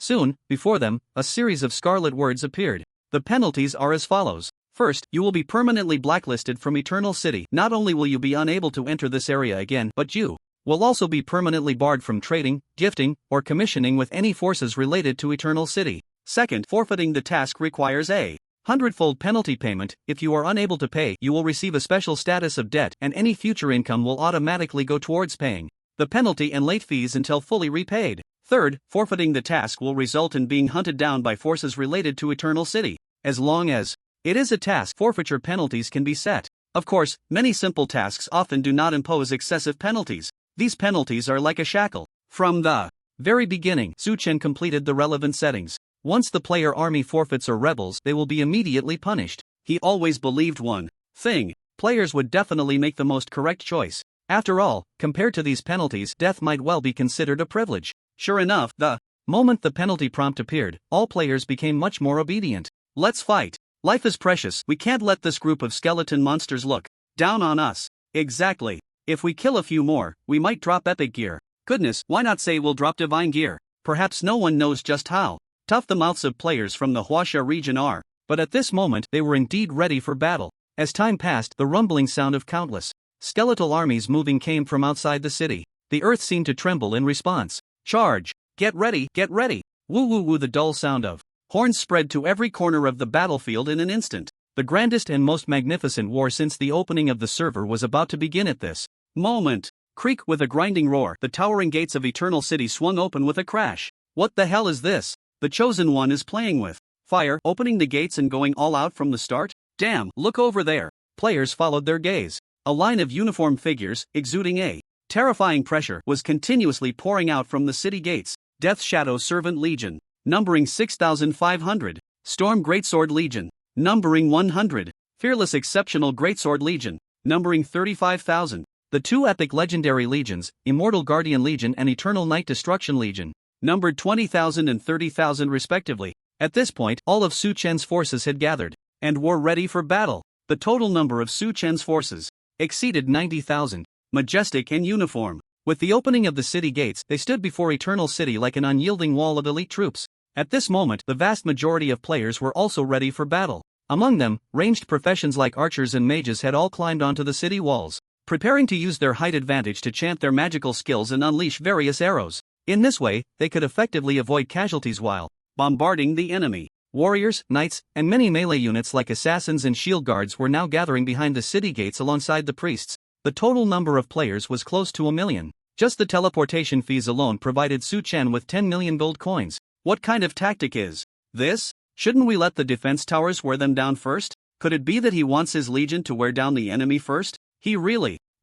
Soon, before them, a series of scarlet words appeared. The penalties are as follows. First, you will be permanently blacklisted from Eternal City. Not only will you be unable to enter this area again, but you will also be permanently barred from trading, gifting, or commissioning with any forces related to Eternal City. Second, forfeiting the task requires a 100-fold penalty payment. If you are unable to pay, you will receive a special status of debt, and any future income will automatically go towards paying the penalty and late fees until fully repaid. Third, forfeiting the task will result in being hunted down by forces related to Eternal City. As long as it is a task, forfeiture penalties can be set. Of course, many simple tasks often do not impose excessive penalties. These penalties are like a shackle. From the very beginning, Su Chen completed the relevant settings. Once the player army forfeits or rebels, they will be immediately punished. He always believed one thing: players would definitely make the most correct choice. After all, compared to these penalties, death might well be considered a privilege. Sure enough, the moment the penalty prompt appeared, all players became much more obedient. Let's fight. Life is precious. We can't let this group of skeleton monsters look down on us. Exactly. If we kill a few more, we might drop epic gear. Goodness, why not say we'll drop divine gear? Perhaps no one knows just how tough the mouths of players from the Huaxia region are. But at this moment, they were indeed ready for battle. As time passed, the rumbling sound of countless skeletal armies moving came from outside the city. The earth seemed to tremble in response. Charge! Get ready, get ready! Woo woo woo! The dull sound of horns spread to every corner of the battlefield in an instant. The grandest and most magnificent war since the opening of the server was about to begin at this moment. Creak! With a grinding roar, the towering gates of Eternal City swung open with a crash. What the hell is this? The Chosen One is playing with fire, opening the gates and going all out from the start? Damn, look over there. Players followed their gaze. A line of uniformed figures, exuding a terrifying pressure, was continuously pouring out from the city gates. Death Shadow Servant Legion, numbering 6,500. Storm Greatsword Legion, numbering 100. Fearless Exceptional Greatsword Legion, numbering 35,000. The two epic legendary legions, Immortal Guardian Legion and Eternal Night Destruction Legion, numbered 20,000 and 30,000 respectively. At this point, all of Su Chen's forces had gathered and were ready for battle. The total number of Su Chen's forces exceeded 90,000. Majestic in uniform. With the opening of the city gates, they stood before Eternal City like an unyielding wall of elite troops. At this moment, the vast majority of players were also ready for battle. Among them, ranged professions like archers and mages had all climbed onto the city walls, preparing to use their height advantage to chant their magical skills and unleash various arrows. In this way, they could effectively avoid casualties while bombarding the enemy. Warriors, knights, and many melee units like assassins and shield guards were now gathering behind the city gates alongside the priests. The total number of players was close to 1 million. Just the teleportation fees alone provided Su Chen with 10 million gold coins. What kind of tactic is this? Shouldn't we let the defense towers wear them down first? Could it be that he wants his legion to wear down the enemy first?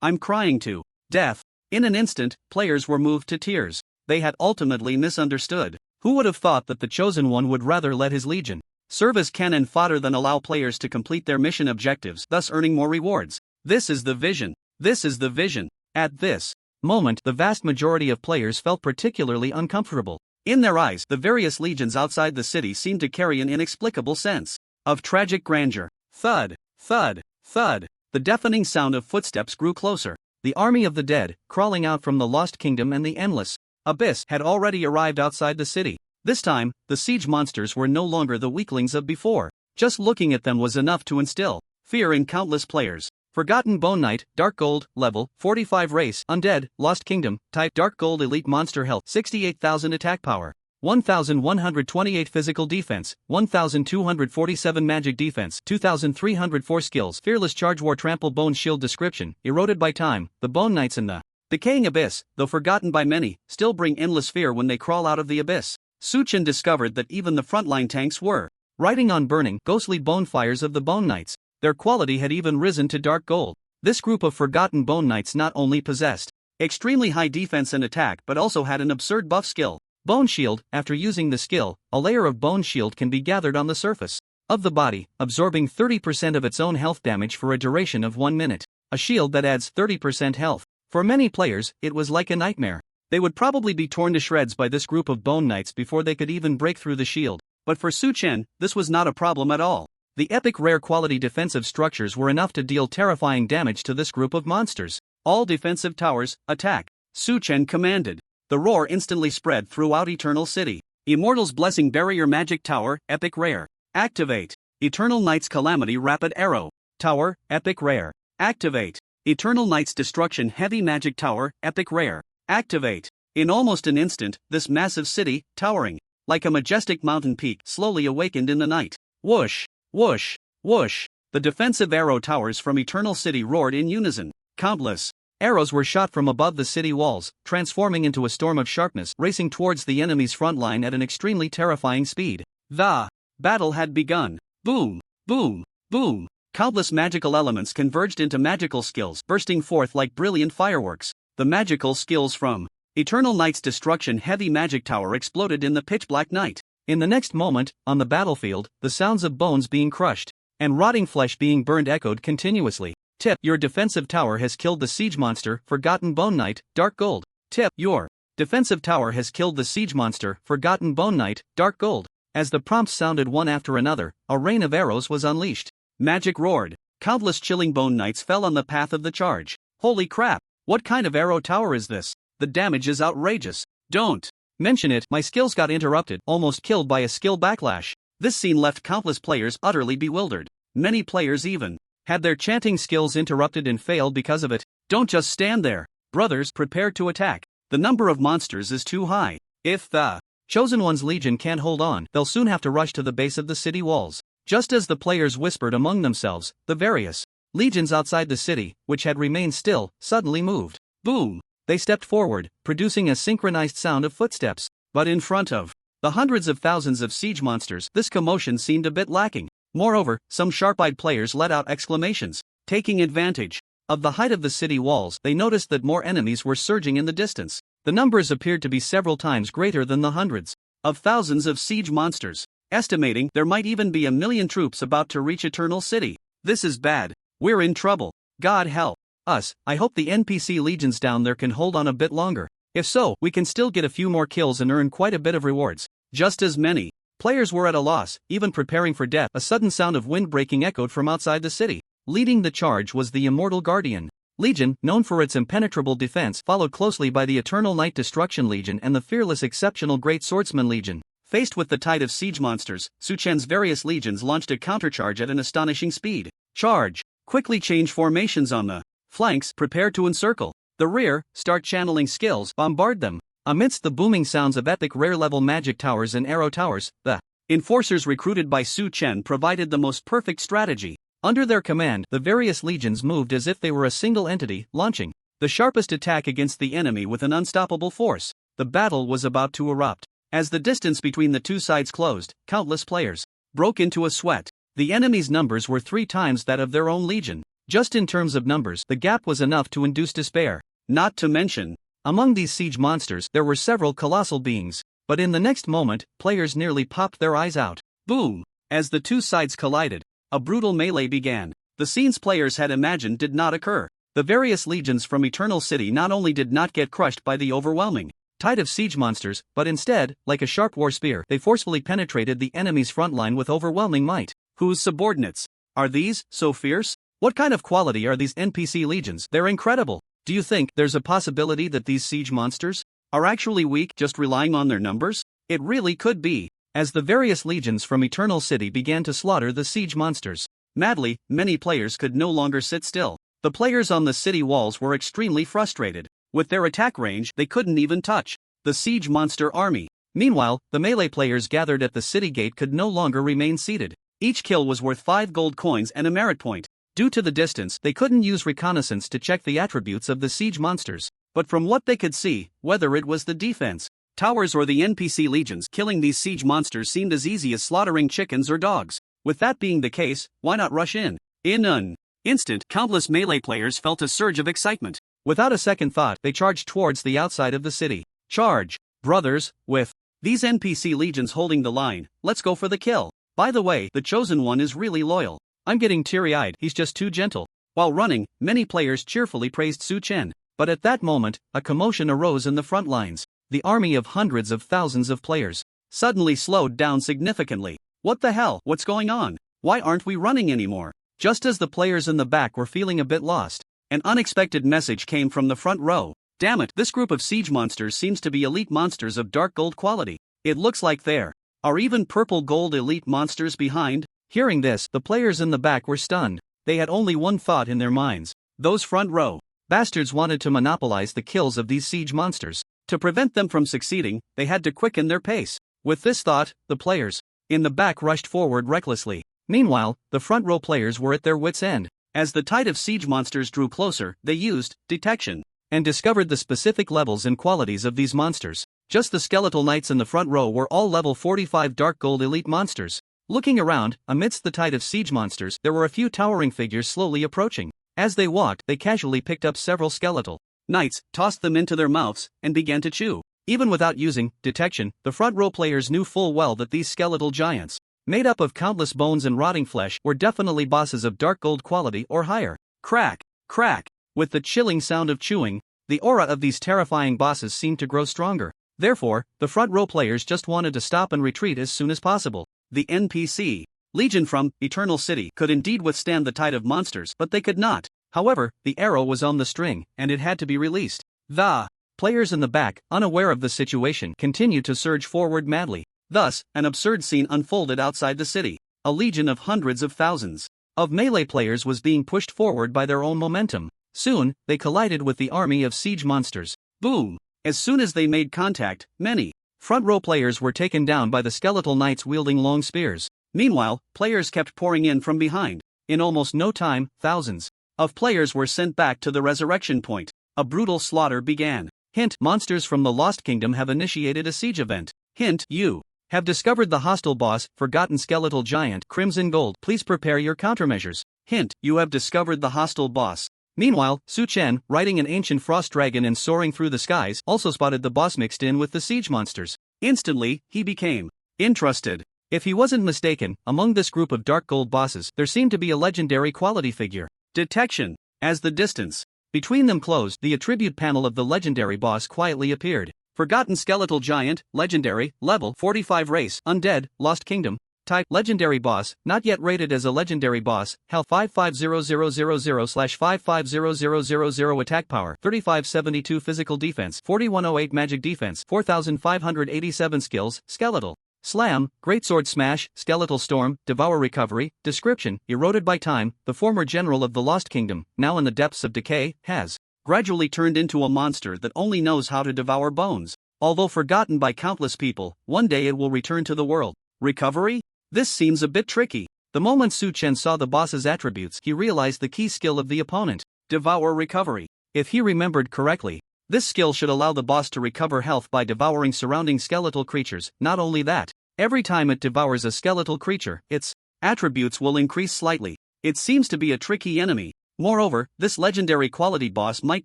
I'm crying to death. In an instant, players were moved to tears. They had ultimately misunderstood. Who would have thought that the Chosen One would rather let his legion serve as cannon fodder than allow players to complete their mission objectives, thus earning more rewards? This is the vision. This is the vision. At this moment, the vast majority of players felt particularly uncomfortable. In their eyes, the various legions outside the city seemed to carry an inexplicable sense of tragic grandeur. Thud, thud, thud. The deafening sound of footsteps grew closer. The army of the dead, crawling out from the Lost Kingdom and the endless abyss, had already arrived outside the city. This time, the siege monsters were no longer the weaklings of before. Just looking at them was enough to instill fear in countless players. Forgotten Bone Knight, Dark Gold, level 45 race, Undead, Lost Kingdom, type Dark Gold Elite Monster Health, 68,000 attack power, 1,128 physical defense, 1,247 magic defense, 2,304 skills, Fearless Charge War Trample Bone Shield. Description: eroded by time, the Bone Knights in the decaying abyss, though forgotten by many, still bring endless fear when they crawl out of the abyss. Suchen discovered that even the frontline tanks were riding on burning, ghostly bone fires of the Bone Knights. Their quality had even risen to dark gold. This group of forgotten Bone Knights not only possessed extremely high defense and attack but also had an absurd buff skill, Bone Shield. After using the skill, a layer of Bone Shield can be gathered on the surface of the body, absorbing 30% of its own health damage for a duration of 1 minute. A shield that adds 30% health. For many players, it was like a nightmare. They would probably be torn to shreds by this group of Bone Knights before they could even break through the shield. But for Su Chen, this was not a problem at all. The epic rare quality defensive structures were enough to deal terrifying damage to this group of monsters. All defensive towers, attack! Su Chen commanded. The roar instantly spread throughout Eternal City. Immortal's Blessing Barrier Magic Tower, epic rare. Activate. Eternal Knight's Calamity Rapid Arrow Tower, epic rare. Activate. Eternal Knight's Destruction Heavy Magic Tower, epic rare. Activate. In almost an instant, this massive city, towering like a majestic mountain peak, slowly awakened in the night. Whoosh! Whoosh, whoosh. The defensive arrow towers from Eternal City roared in unison. Countless arrows were shot from above the city walls, transforming into a storm of sharpness, racing towards the enemy's front line at an extremely terrifying speed. The battle had begun. Boom, boom, boom. Countless magical elements converged into magical skills, bursting forth like brilliant fireworks. The magical skills from Eternal Knight's Destruction Heavy Magic Tower exploded in the pitch-black night. In the next moment, on the battlefield, the sounds of bones being crushed and rotting flesh being burned echoed continuously. Tip: your defensive tower has killed the siege monster, Forgotten Bone Knight, Dark Gold. Tip: your defensive tower has killed the siege monster, Forgotten Bone Knight, Dark Gold. As the prompts sounded one after another, a rain of arrows was unleashed. Magic roared. Countless chilling Bone Knights fell on the path of the charge. Holy crap! What kind of arrow tower is this? The damage is outrageous. Don't mention it. My skills got interrupted, almost killed by a skill backlash. This scene left countless players utterly bewildered. Many players even had their chanting skills interrupted and failed because of it. Don't just stand there. Brothers, prepare to attack. The number of monsters is too high. If the Chosen One's legion can't hold on, they'll soon have to rush to the base of the city walls. Just as the players whispered among themselves, the various legions outside the city, which had remained still, suddenly moved. Boom! They stepped forward, producing a synchronized sound of footsteps. But in front of the hundreds of thousands of siege monsters, this commotion seemed a bit lacking. Moreover, some sharp-eyed players let out exclamations. Taking advantage of the height of the city walls, they noticed that more enemies were surging in the distance. The numbers appeared to be several times greater than the hundreds of thousands of siege monsters, estimating there might even be 1 million troops about to reach Eternal City. This is bad. We're in trouble. God help us. I hope the NPC legions down there can hold on a bit longer. If so, we can still get a few more kills and earn quite a bit of rewards. Just as many players were at a loss, even preparing for death. A sudden sound of wind breaking echoed from outside the city. Leading the charge was the Immortal Guardian Legion, known for its impenetrable defense, followed closely by the Eternal Knight Destruction Legion and the fearless Exceptional Great Swordsman Legion. Faced with the tide of siege monsters, Su Chen's various legions launched a countercharge at an astonishing speed. Charge! Quickly change formations on the flanks, prepare to encircle the rear, start channeling skills, bombard them. Amidst the booming sounds of epic rare-level magic towers and arrow towers, the enforcers recruited by Su Chen provided the most perfect strategy. Under their command, the various legions moved as if they were a single entity, launching the sharpest attack against the enemy with an unstoppable force. The battle was about to erupt. As the distance between the two sides closed, countless players broke into a sweat. The enemy's numbers were 3 times that of their own legion. Just in terms of numbers, the gap was enough to induce despair. Not to mention, among these siege monsters there were several colossal beings. But in the next moment, players nearly popped their eyes out. Boom! As the two sides collided, a brutal melee began. The scenes players had imagined did not occur. The various legions from Eternal City not only did not get crushed by the overwhelming tide of siege monsters, but instead, like a sharp war spear, they forcefully penetrated the enemy's front line with overwhelming might. Whose subordinates are these, so fierce? What kind of quality are these NPC legions? They're incredible. Do you think there's a possibility that these siege monsters are actually weak just relying on their numbers? It really could be. As the various legions from Eternal City began to slaughter the siege monsters madly, many players could no longer sit still. The players on the city walls were extremely frustrated. With their attack range, they couldn't even touch the siege monster army. Meanwhile, the melee players gathered at the city gate could no longer remain seated. Each kill was worth 5 gold coins and a merit point. Due to the distance, they couldn't use reconnaissance to check the attributes of the siege monsters. But from what they could see, whether it was the defense towers or the NPC legions, killing these siege monsters seemed as easy as slaughtering chickens or dogs. With that being the case, why not rush in? In an instant, countless melee players felt a surge of excitement. Without a second thought, they charged towards the outside of the city. Charge, brothers, with these NPC legions holding the line, let's go for the kill. By the way, the chosen one is really loyal. I'm getting teary-eyed, he's just too gentle. While running, many players cheerfully praised Su Chen. But at that moment, a commotion arose in the front lines. The army of hundreds of thousands of players suddenly slowed down significantly. What the hell? What's going on? Why aren't we running anymore? Just as the players in the back were feeling a bit lost, an unexpected message came from the front row. Damn it, this group of siege monsters seems to be elite monsters of dark gold quality. It looks like there are even purple gold elite monsters behind. Hearing this, the players in the back were stunned. They had only one thought in their minds. Those front row bastards wanted to monopolize the kills of these siege monsters. To prevent them from succeeding, they had to quicken their pace. With this thought, the players in the back rushed forward recklessly. Meanwhile, the front row players were at their wits' end. As the tide of siege monsters drew closer, they used detection and discovered the specific levels and qualities of these monsters. Just the skeletal knights in the front row were all level 45 dark gold elite monsters. Looking around, amidst the tide of siege monsters, there were a few towering figures slowly approaching. As they walked, they casually picked up several skeletal knights, tossed them into their mouths, and began to chew. Even without using detection, the front row players knew full well that these skeletal giants, made up of countless bones and rotting flesh, were definitely bosses of dark gold quality or higher. Crack, crack. With the chilling sound of chewing, the aura of these terrifying bosses seemed to grow stronger. Therefore, the front row players just wanted to stop and retreat as soon as possible. The NPC legion from Eternal City could indeed withstand the tide of monsters, but they could not. However, the arrow was on the string, and it had to be released. The players in the back, unaware of the situation, continued to surge forward madly. Thus, an absurd scene unfolded outside the city. A legion of hundreds of thousands of melee players was being pushed forward by their own momentum. Soon, they collided with the army of siege monsters. Boom! As soon as they made contact, many front row players were taken down by the skeletal knights wielding long spears. Meanwhile, players kept pouring in from behind. In almost no time, thousands of players were sent back to the resurrection point. A brutal slaughter began. Hint: monsters from the Lost Kingdom have initiated a siege event. Hint: you have discovered the hostile boss, Forgotten Skeletal Giant, Crimson Gold. Please prepare your countermeasures. Hint: you have discovered the hostile boss. Meanwhile, Su Chen, riding an ancient frost dragon and soaring through the skies, also spotted the boss mixed in with the siege monsters. Instantly, he became interested. If he wasn't mistaken, among this group of dark gold bosses, there seemed to be a legendary quality figure. Detection. As the distance between them closed, the attribute panel of the legendary boss quietly appeared. Forgotten Skeletal Giant, Legendary, Level 45 Race, Undead, Lost Kingdom. Type: Legendary Boss, not yet rated as a Legendary Boss. Health: 550000/550000. Attack Power: 3572. Physical Defense: 4108. Magic Defense: 4587. Skills: Skeletal Slam, Greatsword Smash, Skeletal Storm, Devour Recovery. Description: eroded by time, the former general of the Lost Kingdom, now in the depths of decay, has gradually turned into a monster that only knows how to devour bones. Although forgotten by countless people, one day it will return to the world. Recovery? This seems a bit tricky. The moment Su Chen saw the boss's attributes, he realized the key skill of the opponent: Devour Recovery. If he remembered correctly, this skill should allow the boss to recover health by devouring surrounding skeletal creatures. Not only that, Every time it devours a skeletal creature, its attributes will increase slightly. It seems to be a tricky enemy. Moreover, this legendary quality boss might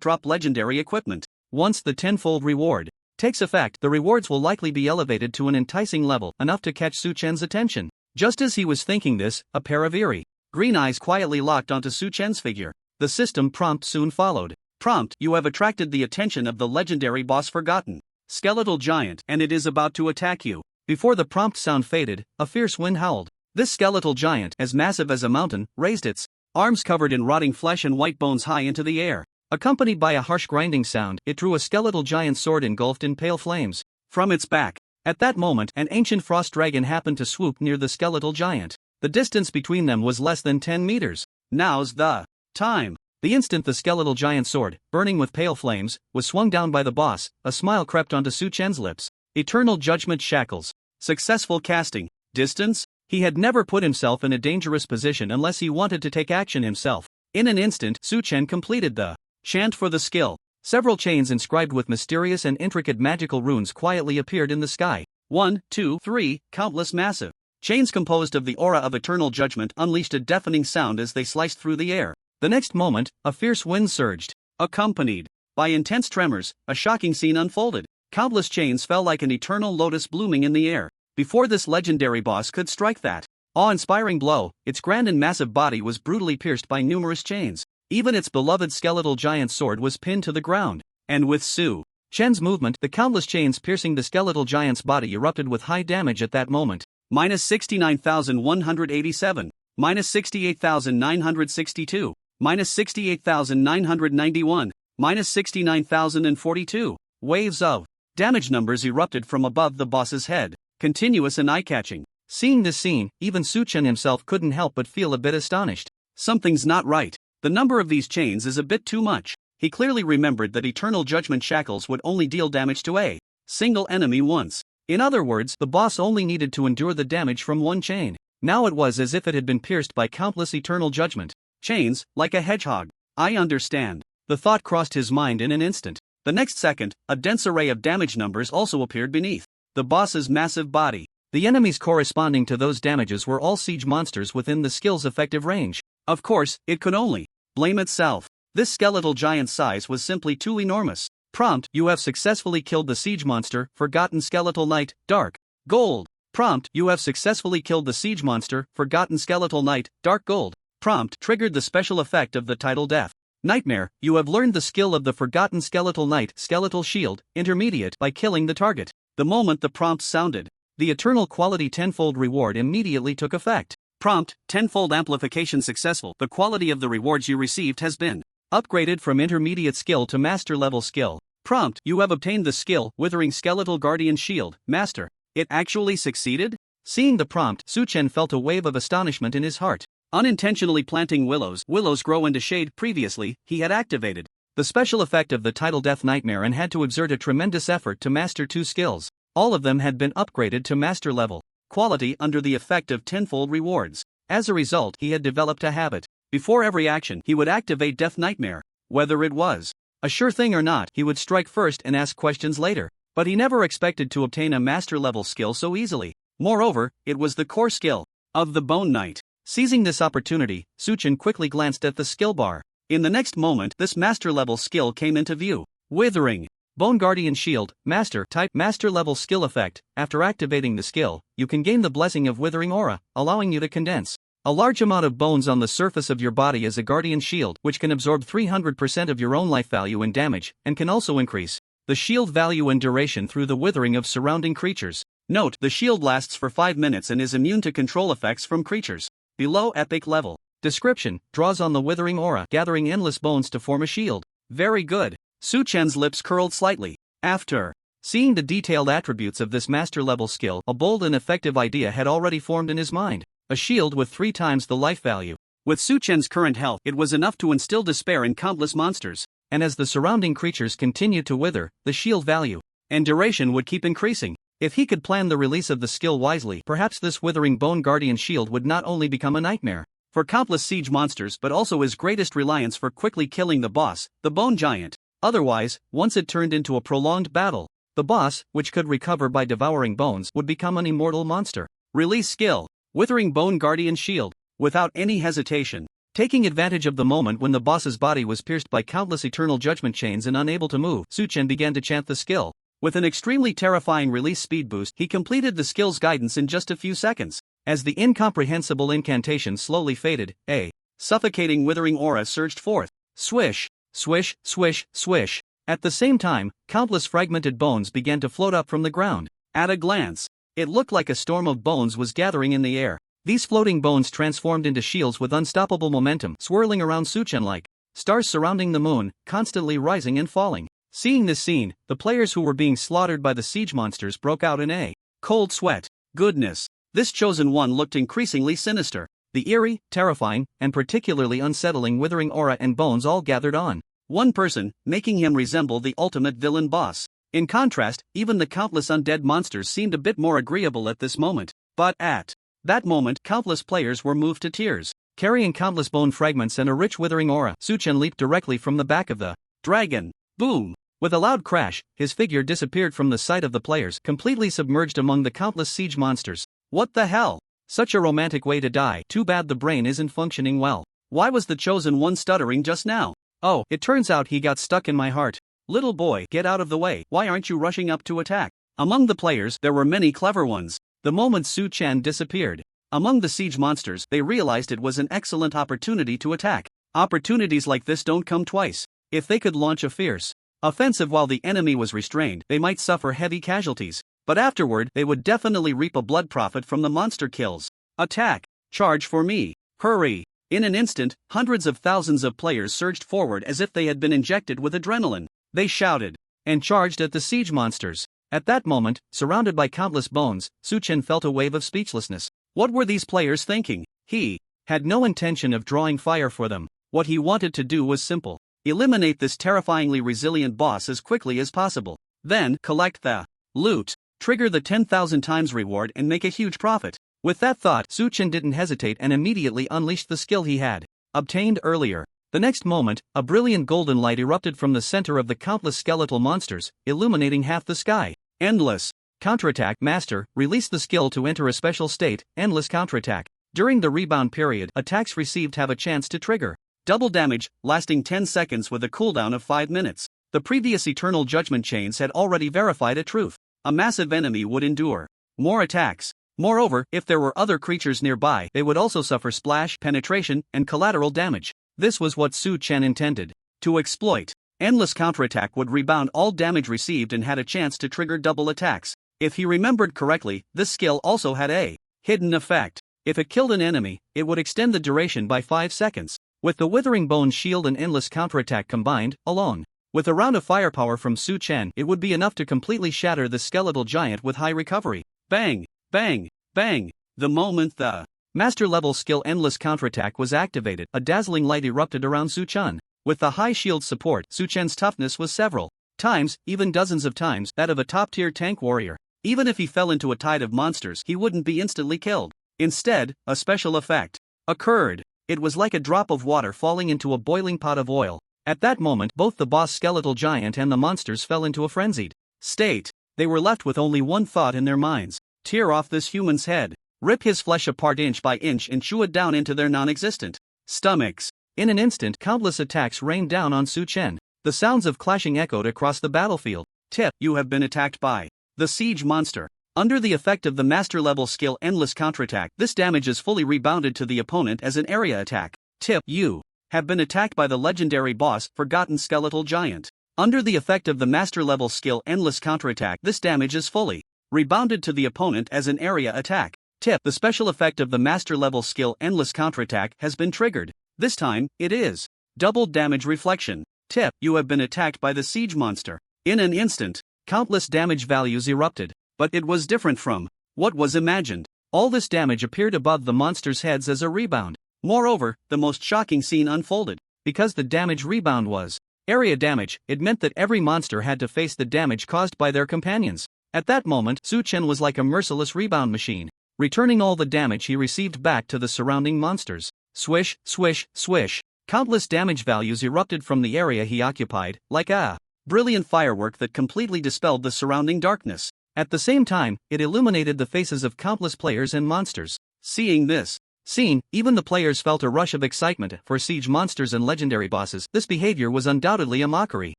drop legendary equipment. Once the tenfold reward takes effect, the rewards will likely be elevated to an enticing level, enough to catch Su-chen's attention. Just as he was thinking this, a pair of eerie green eyes quietly locked onto Su-chen's figure. The system prompt soon followed. Prompt: you have attracted the attention of the legendary boss Forgotten Skeletal Giant, and it is about to attack you. Before the prompt sound faded, a fierce wind howled. This skeletal giant, as massive as a mountain, raised its arms covered in rotting flesh and white bones high into the air. Accompanied by a harsh grinding sound, it drew a skeletal giant sword engulfed in pale flames from its back. At that moment, an ancient frost dragon happened to swoop near the skeletal giant. The distance between them was less than 10 meters. Now's the time. The instant the skeletal giant sword, burning with pale flames, was swung down by the boss, a smile crept onto Su-chen's lips. Eternal Judgment Shackles. Successful casting. Distance? He had never put himself in a dangerous position unless he wanted to take action himself. In an instant, Su-chen completed the chant for the skill. Several chains inscribed with mysterious and intricate magical runes quietly appeared in the sky. 1, 2, 3, countless massive chains composed of the aura of eternal judgment unleashed a deafening sound as they sliced through the air. The next moment, a fierce wind surged. Accompanied by intense tremors, a shocking scene unfolded. Countless chains fell like an eternal lotus blooming in the air. Before this legendary boss could strike that awe-inspiring blow, its grand and massive body was brutally pierced by numerous chains. Even its beloved skeletal giant sword was pinned to the ground. And with Su-chen's movement, the countless chains piercing the skeletal giant's body erupted with high damage at that moment. Minus 69,187. Minus 68,962. Minus 68,991. Minus 69,042. Waves of damage numbers erupted from above the boss's head, continuous and eye-catching. Seeing this scene, even Su-chen himself couldn't help but feel a bit astonished. Something's not right. The number of these chains is a bit too much. He clearly remembered that Eternal Judgment Shackles would only deal damage to a single enemy once. In other words, the boss only needed to endure the damage from one chain. Now it was as if it had been pierced by countless Eternal Judgment chains, like a hedgehog. I understand. The thought crossed his mind in an instant. The next second, a dense array of damage numbers also appeared beneath the boss's massive body. The enemies corresponding to those damages were all siege monsters within the skill's effective range. Of course, it could only blame itself. This skeletal giant's size was simply too enormous. Prompt: you have successfully killed the siege monster, Forgotten Skeletal Knight, Dark Gold. Prompt: you have successfully killed the siege monster, Forgotten Skeletal Knight, Dark Gold. Prompt: triggered the special effect of the title Death Nightmare. You have learned the skill of the Forgotten Skeletal Knight, Skeletal Shield, Intermediate, by killing the target. The moment the prompt sounded, the eternal quality tenfold reward immediately took effect. Prompt: tenfold amplification successful. The quality of the rewards you received has been upgraded from intermediate skill to master level skill. Prompt: you have obtained the skill Withering Skeletal Guardian Shield, Master. It actually succeeded? Seeing the prompt, Su-chen felt a wave of astonishment in his heart. Unintentionally planting willows grow into shade. Previously, he had activated the special effect of the title Death Nightmare and had to exert a tremendous effort to master 2 skills. All of them had been upgraded to master level quality under the effect of tenfold rewards. As a result, he had developed a habit. Before every action, he would activate Death Nightmare. Whether it was a sure thing or not, he would strike first and ask questions later. But he never expected to obtain a master level skill so easily. Moreover, it was the core skill of the Bone Knight. Seizing this opportunity, Su-chen quickly glanced at the skill bar. In the next moment, this master-level skill came into view. Withering Bone Guardian Shield, Master Type Master-level skill effect. After activating the skill, you can gain the blessing of Withering Aura, allowing you to condense a large amount of bones on the surface of your body as a guardian shield, which can absorb 300% of your own life value and damage, and can also increase the shield value and duration through the withering of surrounding creatures. Note: the shield lasts for 5 minutes and is immune to control effects from creatures below epic level. Description: draws on the withering aura, gathering endless bones to form a shield. Very good. Su-chen's lips curled slightly. After seeing the detailed attributes of this master-level skill, a bold and effective idea had already formed in his mind. A shield with 3 times the life value. With Su-chen's current health, it was enough to instill despair in countless monsters. And as the surrounding creatures continued to wither, the shield value and duration would keep increasing. If he could plan the release of the skill wisely, perhaps this withering Bone Guardian Shield would not only become a nightmare for countless siege monsters but also his greatest reliance for quickly killing the boss, the Bone Giant. Otherwise, once it turned into a prolonged battle, The boss, which could recover by devouring bones, would become an immortal monster. Release skill. Withering Bone Guardian Shield. Without any hesitation, taking advantage of the moment when the boss's body was pierced by countless eternal judgment chains and unable to move, Su-Chen began to chant the skill. With an extremely terrifying release speed boost, he completed the skill's guidance in just a few seconds. As the incomprehensible incantation slowly faded, a suffocating withering aura surged forth. Swish, swish, swish, swish. At the same time, countless fragmented bones began to float up from the ground. At a glance, it looked like a storm of bones was gathering in the air. These floating bones transformed into shields with unstoppable momentum, swirling around Su-Chen like stars surrounding the moon, constantly rising and falling. Seeing this scene, the players who were being slaughtered by the siege monsters broke out in a cold sweat. Goodness, this chosen one looked increasingly sinister. The eerie, terrifying, and particularly unsettling withering aura and bones all gathered on one person, making him resemble the ultimate villain boss. In contrast, even the countless undead monsters seemed a bit more agreeable at this moment. But at that moment, countless players were moved to tears. Carrying countless bone fragments and a rich withering aura, Su-Chen leaped directly from the back of the dragon. Boom! With a loud crash, his figure disappeared from the sight of the players, completely submerged among the countless siege monsters. What the hell? Such a romantic way to die. Too bad the brain isn't functioning well. Why was the chosen one stuttering just now? Oh, it turns out he got stuck in my heart. Little boy, get out of the way. Why aren't you rushing up to attack? Among the players, there were many clever ones. The moment Su-Chen disappeared among the siege monsters, they realized it was an excellent opportunity to attack. Opportunities like this don't come twice. If they could launch a fierce offensive while the enemy was restrained, they might suffer heavy casualties. But afterward, they would definitely reap a blood profit from the monster kills. Attack! Charge for me! Hurry! In an instant, hundreds of thousands of players surged forward as if they had been injected with adrenaline. They shouted and charged at the siege monsters. At that moment, surrounded by countless bones, Su-Chen felt a wave of speechlessness. What were these players thinking? He had no intention of drawing fire for them. What he wanted to do was simple. Eliminate this terrifyingly resilient boss as quickly as possible. Then, collect the loot, trigger the 10,000 times reward and make a huge profit. With that thought, Su-Chen didn't hesitate and immediately unleashed the skill he had obtained earlier. The next moment, a brilliant golden light erupted from the center of the countless skeletal monsters, illuminating half the sky. Endless counterattack. Master, release the skill to enter a special state, endless counterattack. During the rebound period, attacks received have a chance to trigger double damage, lasting 10 seconds with a cooldown of 5 minutes. The previous eternal judgment chains had already verified a truth. A massive enemy would endure more attacks. Moreover, if there were other creatures nearby, they would also suffer splash, penetration, and collateral damage. This was what Su-Chen intended to exploit. Endless counterattack would rebound all damage received and had a chance to trigger double attacks. If he remembered correctly, this skill also had a hidden effect. If it killed an enemy, it would extend the duration by 5 seconds. With the Withering Bone Shield and Endless Counterattack combined, alone with a round of firepower from Su-Chen, it would be enough to completely shatter the skeletal giant with high recovery. Bang! Bang! Bang! The moment the master-level skill Endless Counterattack was activated, a dazzling light erupted around Su-Chen. With the high shield support, Su-Chen's toughness was several times, even dozens of times, that of a top-tier tank warrior. Even if he fell into a tide of monsters, he wouldn't be instantly killed. Instead, a special effect occurred. It was like a drop of water falling into a boiling pot of oil. At that moment, both the boss skeletal giant and the monsters fell into a frenzied state. They were left with only one thought in their minds: tear off this human's head, rip his flesh apart inch by inch and chew it down into their non-existent stomachs. In an instant, countless attacks rained down on Su-Chen. The sounds of clashing echoed across the battlefield. Tip: you have been attacked by the siege monster. Under the effect of the master-level skill Endless Counterattack, this damage is fully rebounded to the opponent as an area attack. Tip: you have been attacked by the legendary boss, Forgotten Skeletal Giant. Under the effect of the master-level skill Endless Counterattack, this damage is fully rebounded to the opponent as an area attack. Tip: the special effect of the master-level skill Endless Counterattack has been triggered. This time, it is double damage reflection. Tip: you have been attacked by the siege monster. In an instant, countless damage values erupted. But it was different from what was imagined. All this damage appeared above the monsters' heads as a rebound. Moreover, the most shocking scene unfolded. Because the damage rebound was area damage, it meant that every monster had to face the damage caused by their companions. At that moment, Su-Chen was like a merciless rebound machine, returning all the damage he received back to the surrounding monsters. Swish, swish, swish. Countless damage values erupted from the area he occupied, like a brilliant firework that completely dispelled the surrounding darkness. At the same time, it illuminated the faces of countless players and monsters. Seeing this scene, even the players felt a rush of excitement for siege monsters and legendary bosses. This behavior was undoubtedly a mockery.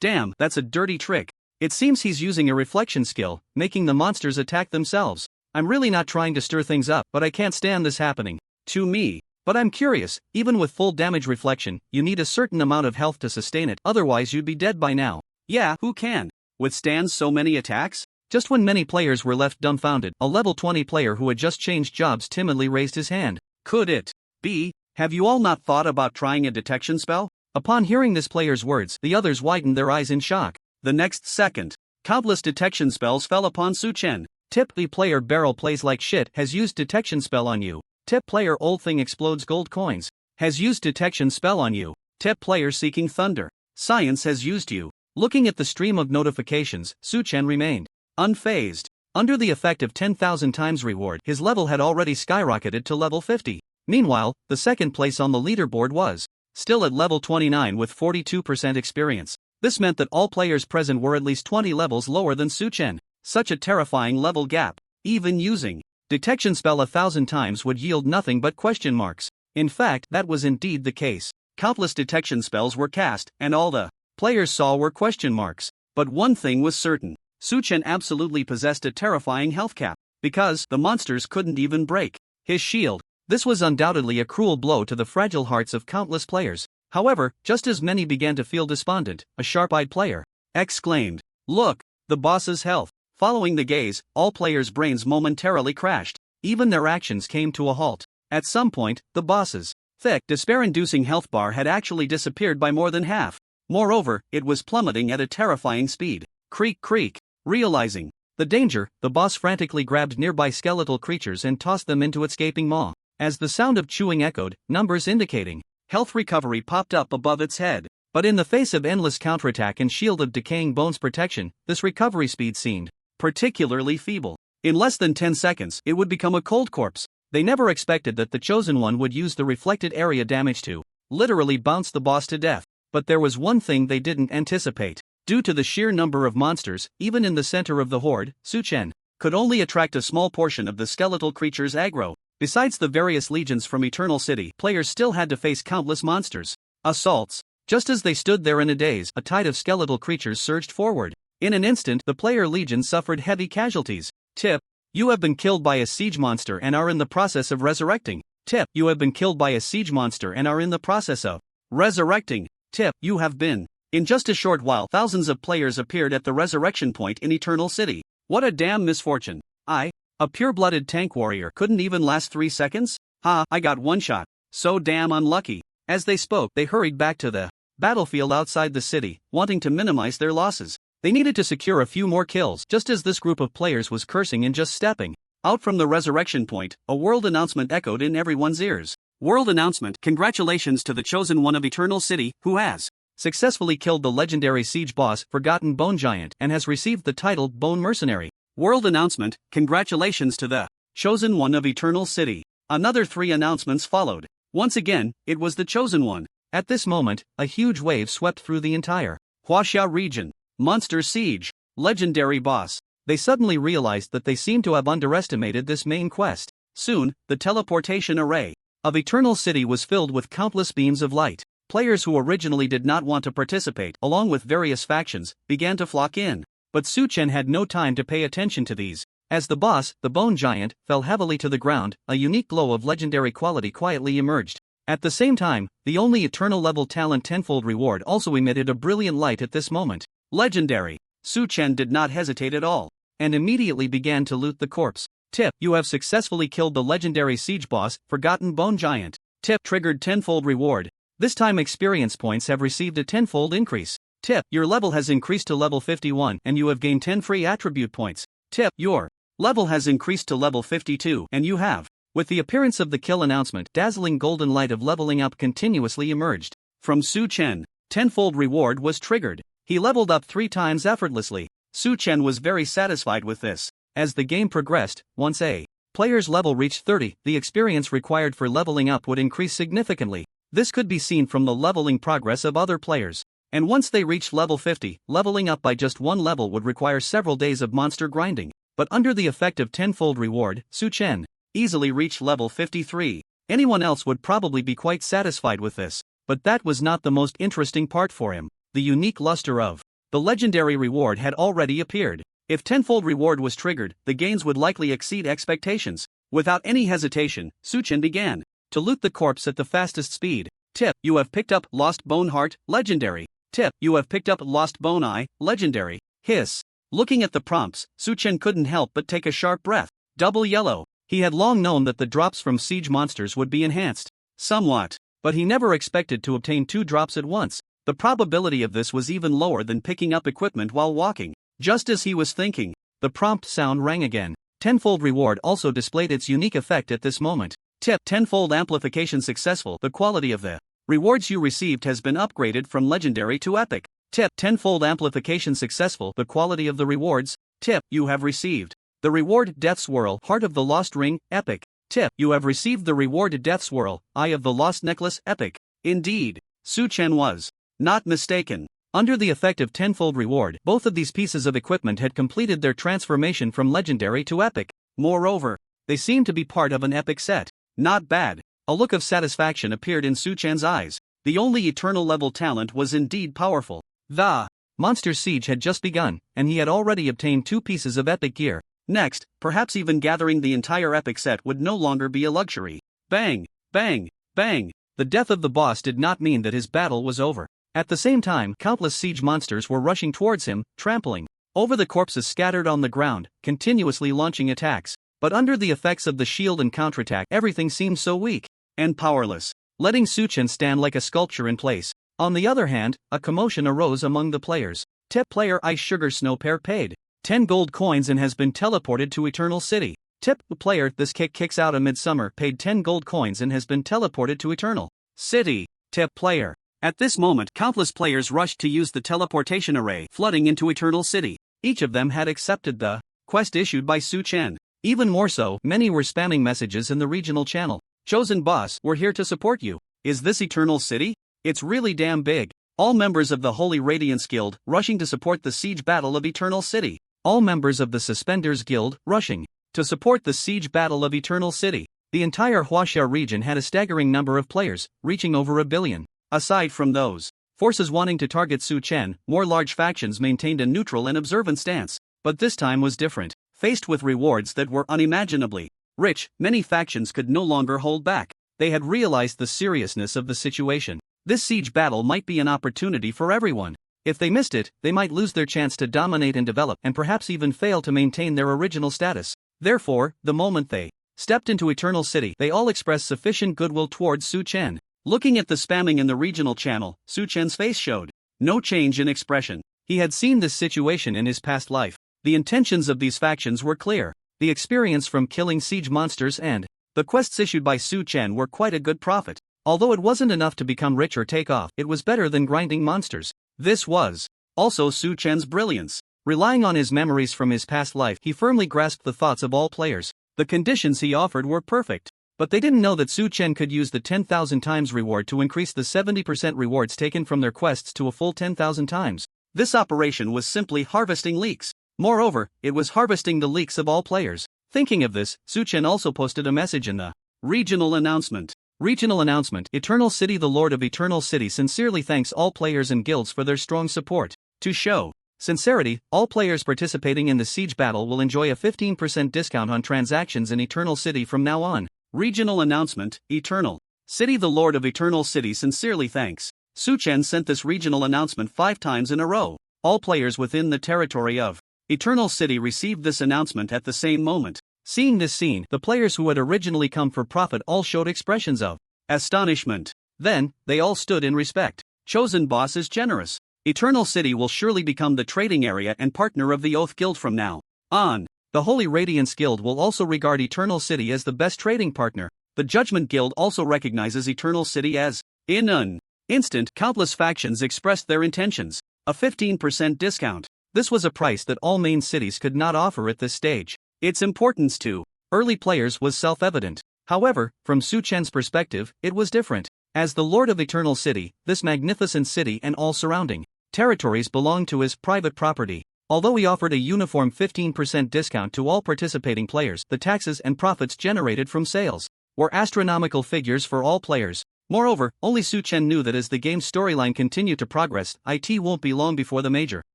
Damn, that's a dirty trick. It seems he's using a reflection skill, making the monsters attack themselves. I'm really not trying to stir things up, but I can't stand this happening to me. But I'm curious, even with full damage reflection, you need a certain amount of health to sustain it, otherwise you'd be dead by now. Yeah, who can withstand so many attacks? Just when many players were left dumbfounded, a level 20 player who had just changed jobs timidly raised his hand. Could it be? Have you all not thought about trying a detection spell? Upon hearing this player's words, the others widened their eyes in shock. The next second, countless detection spells fell upon Su-chen. Tip: the player barrel plays like shit has used detection spell on you. Tip: player old thing explodes gold coins has used detection spell on you. Tip: player seeking thunder science has used you. Looking at the stream of notifications, Su-chen remained unfazed. Under the effect of 10,000 times reward, his level had already skyrocketed to level 50. Meanwhile, the second place on the leaderboard was still at level 29 with 42% experience. This meant that all players present were at least 20 levels lower than Su-chen. Such a terrifying level gap. Even using detection spell 1,000 times would yield nothing but question marks. In fact, that was indeed the case. Countless detection spells were cast, and all the players saw were question marks. But one thing was certain. Su-chen absolutely possessed a terrifying health cap, because the monsters couldn't even break his shield. This was undoubtedly a cruel blow to the fragile hearts of countless players. However, just as many began to feel despondent, a sharp-eyed player exclaimed, "Look, the boss's health." Following the gaze, all players' brains momentarily crashed. Even their actions came to a halt. At some point, the boss's thick, despair-inducing health bar had actually disappeared by more than half. Moreover, it was plummeting at a terrifying speed. Creak creak. Realizing the danger, the boss frantically grabbed nearby skeletal creatures and tossed them into its gaping maw. As the sound of chewing echoed, numbers indicating health recovery popped up above its head. But in the face of endless counterattack and shield of decaying bones protection, this recovery speed seemed particularly feeble. In less than 10 seconds, it would become a cold corpse. They never expected that the Chosen One would use the reflected area damage to literally bounce the boss to death. But there was one thing they didn't anticipate. Due to the sheer number of monsters, even in the center of the horde, Su-chen could only attract a small portion of the skeletal creature's aggro. Besides the various legions from Eternal City, players still had to face countless monsters. Assaults. Just as they stood there in a daze, a tide of skeletal creatures surged forward. In an instant, the player legion suffered heavy casualties. Tip: you have been killed by a siege monster and are in the process of resurrecting. Tip: you have been killed by a siege monster and are in the process of resurrecting. Tip: you have been. In just a short while, thousands of players appeared at the resurrection point in Eternal City. What a damn misfortune. A pure-blooded tank warrior, couldn't even last 3 seconds? Ha, I got one shot. So damn unlucky. As they spoke, they hurried back to the battlefield outside the city, wanting to minimize their losses. They needed to secure a few more kills. Just as this group of players was cursing and just stepping out from the resurrection point, a world announcement echoed in everyone's ears. World announcement: congratulations to the Chosen One of Eternal City, who has successfully killed the legendary siege boss, Forgotten Bone Giant, and has received the title Bone Mercenary. World announcement: congratulations to the Chosen One of Eternal City. Another 3 announcements followed. Once again, it was the Chosen One. At this moment, a huge wave swept through the entire Huaxia region. Monster Siege. Legendary boss. They suddenly realized that they seemed to have underestimated this main quest. Soon, the teleportation array of Eternal City was filled with countless beams of light. Players who originally did not want to participate, along with various factions, began to flock in. But Su-chen had no time to pay attention to these. As the boss, the Bone Giant, fell heavily to the ground, a unique glow of legendary quality quietly emerged. At the same time, the only eternal level talent tenfold reward also emitted a brilliant light at this moment. Legendary. Su-chen did not hesitate at all, and immediately began to loot the corpse. Tip: you have successfully killed the legendary siege boss, Forgotten Bone Giant. Tip: triggered tenfold reward. This time experience points have received a tenfold increase. Tip: your level has increased to level 51 and you have gained 10 free attribute points. Tip: your level has increased to level 52 and you have. With the appearance of the kill announcement, dazzling golden light of leveling up continuously emerged. From Su-chen, tenfold reward was triggered. He leveled up 3 times effortlessly. Su-chen was very satisfied with this. As the game progressed, once a player's level reached 30, the experience required for leveling up would increase significantly. This could be seen from the leveling progress of other players. And once they reached level 50, leveling up by just one level would require several days of monster grinding. But under the effect of tenfold reward, Su Chen easily reached level 53. Anyone else would probably be quite satisfied with this. But that was not the most interesting part for him. The unique luster of the legendary reward had already appeared. If tenfold reward was triggered, the gains would likely exceed expectations. Without any hesitation, Su Chen began to loot the corpse at the fastest speed. Tip: you have picked up Lost Bone Heart, legendary. Tip: you have picked up Lost Bone Eye, legendary. Hiss. Looking at the prompts, Su Chen couldn't help but take a sharp breath. Double yellow. He had long known that the drops from siege monsters would be enhanced somewhat, but he never expected to obtain 2 drops at once. The probability of this was even lower than picking up equipment while walking. Just as he was thinking, the prompt sound rang again. Tenfold reward also displayed its unique effect at this moment. Tip: tenfold amplification successful. The quality of the rewards you received has been upgraded from legendary to epic. Tip: tenfold amplification successful. The quality of the rewards. Tip: you have received the reward Death Swirl, Heart of the Lost Ring, epic. Tip: you have received the reward Death Swirl, Eye of the Lost Necklace, epic. Indeed, Su Chen was not mistaken. Under the effect of tenfold reward, both of these pieces of equipment had completed their transformation from legendary to epic. Moreover, they seemed to be part of an epic set. Not bad. A look of satisfaction appeared in Su Chen's eyes. The only eternal level talent was indeed powerful. The monster siege had just begun, and he had already obtained 2 pieces of epic gear. Next, perhaps even gathering the entire epic set would no longer be a luxury. Bang, bang, bang. The death of the boss did not mean that his battle was over. At the same time, countless siege monsters were rushing towards him, trampling over the corpses scattered on the ground, continuously launching attacks. But under the effects of the shield and counterattack, everything seemed so weak and powerless, letting Su Chen stand like a sculpture in place. On the other hand, a commotion arose among the players. Tip: player Ice Sugar Snow Pear paid 10 gold coins and has been teleported to Eternal City. Tip: player This Kick Kicks Out a Midsummer paid 10 gold coins and has been teleported to Eternal City. Tip: player. At this moment, countless players rushed to use the teleportation array, flooding into Eternal City. Each of them had accepted the quest issued by Su Chen. Even more so, many were spamming messages in the regional channel. Chosen boss, we're here to support you. Is this Eternal City? It's really damn big. All members of the Holy Radiance Guild rushing to support the siege battle of Eternal City. All members of the Suspenders Guild rushing to support the siege battle of Eternal City. The entire Huaxia region had a staggering number of players, reaching over 1 billion. Aside from those forces wanting to target Su Chen, more large factions maintained a neutral and observant stance. But this time was different. Faced with rewards that were unimaginably rich, many factions could no longer hold back. They had realized the seriousness of the situation. This siege battle might be an opportunity for everyone. If they missed it, they might lose their chance to dominate and develop, and perhaps even fail to maintain their original status. Therefore, the moment they stepped into Eternal City, they all expressed sufficient goodwill towards Su Chen. Looking at the spamming in the regional channel, Su Chen's face showed no change in expression. He had seen this situation in his past life. The intentions of these factions were clear. The experience from killing siege monsters and the quests issued by Su Chen were quite a good profit. Although it wasn't enough to become rich or take off, it was better than grinding monsters. This was also Su Chen's brilliance. Relying on his memories from his past life, he firmly grasped the thoughts of all players. The conditions he offered were perfect. But they didn't know that Su Chen could use the 10,000 times reward to increase the 70% rewards taken from their quests to a full 10,000 times. This operation was simply harvesting leaks. Moreover, it was harvesting the leaks of all players. Thinking of this, Su Chen also posted a message in the regional announcement. Regional announcement: Eternal City. The Lord of Eternal City sincerely thanks all players and guilds for their strong support. To show sincerity, all players participating in the siege battle will enjoy a 15% discount on transactions in Eternal City from now on. Regional announcement: Eternal City. The Lord of Eternal City sincerely thanks. Su Chen sent this regional announcement 5 times in a row. All players within the territory of Eternal City received this announcement at the same moment. Seeing this scene, the players who had originally come for profit all showed expressions of astonishment. Then, they all stood in respect. Chosen boss is generous. Eternal City will surely become the trading area and partner of the Oath Guild from now on. The Holy Radiance Guild will also regard Eternal City as the best trading partner. The Judgment Guild also recognizes Eternal City as. In an instant, countless factions expressed their intentions. A 15% discount. This was a price that all main cities could not offer at this stage. Its importance to early players was self-evident. However, from Su Chen's perspective, it was different. As the Lord of Eternal City, this magnificent city and all surrounding territories belong to his private property. Although he offered a uniform 15% discount to all participating players, the taxes and profits generated from sales were astronomical figures for all players. Moreover, only Su Chen knew that as the game's storyline continued to progress, it won't be long before the major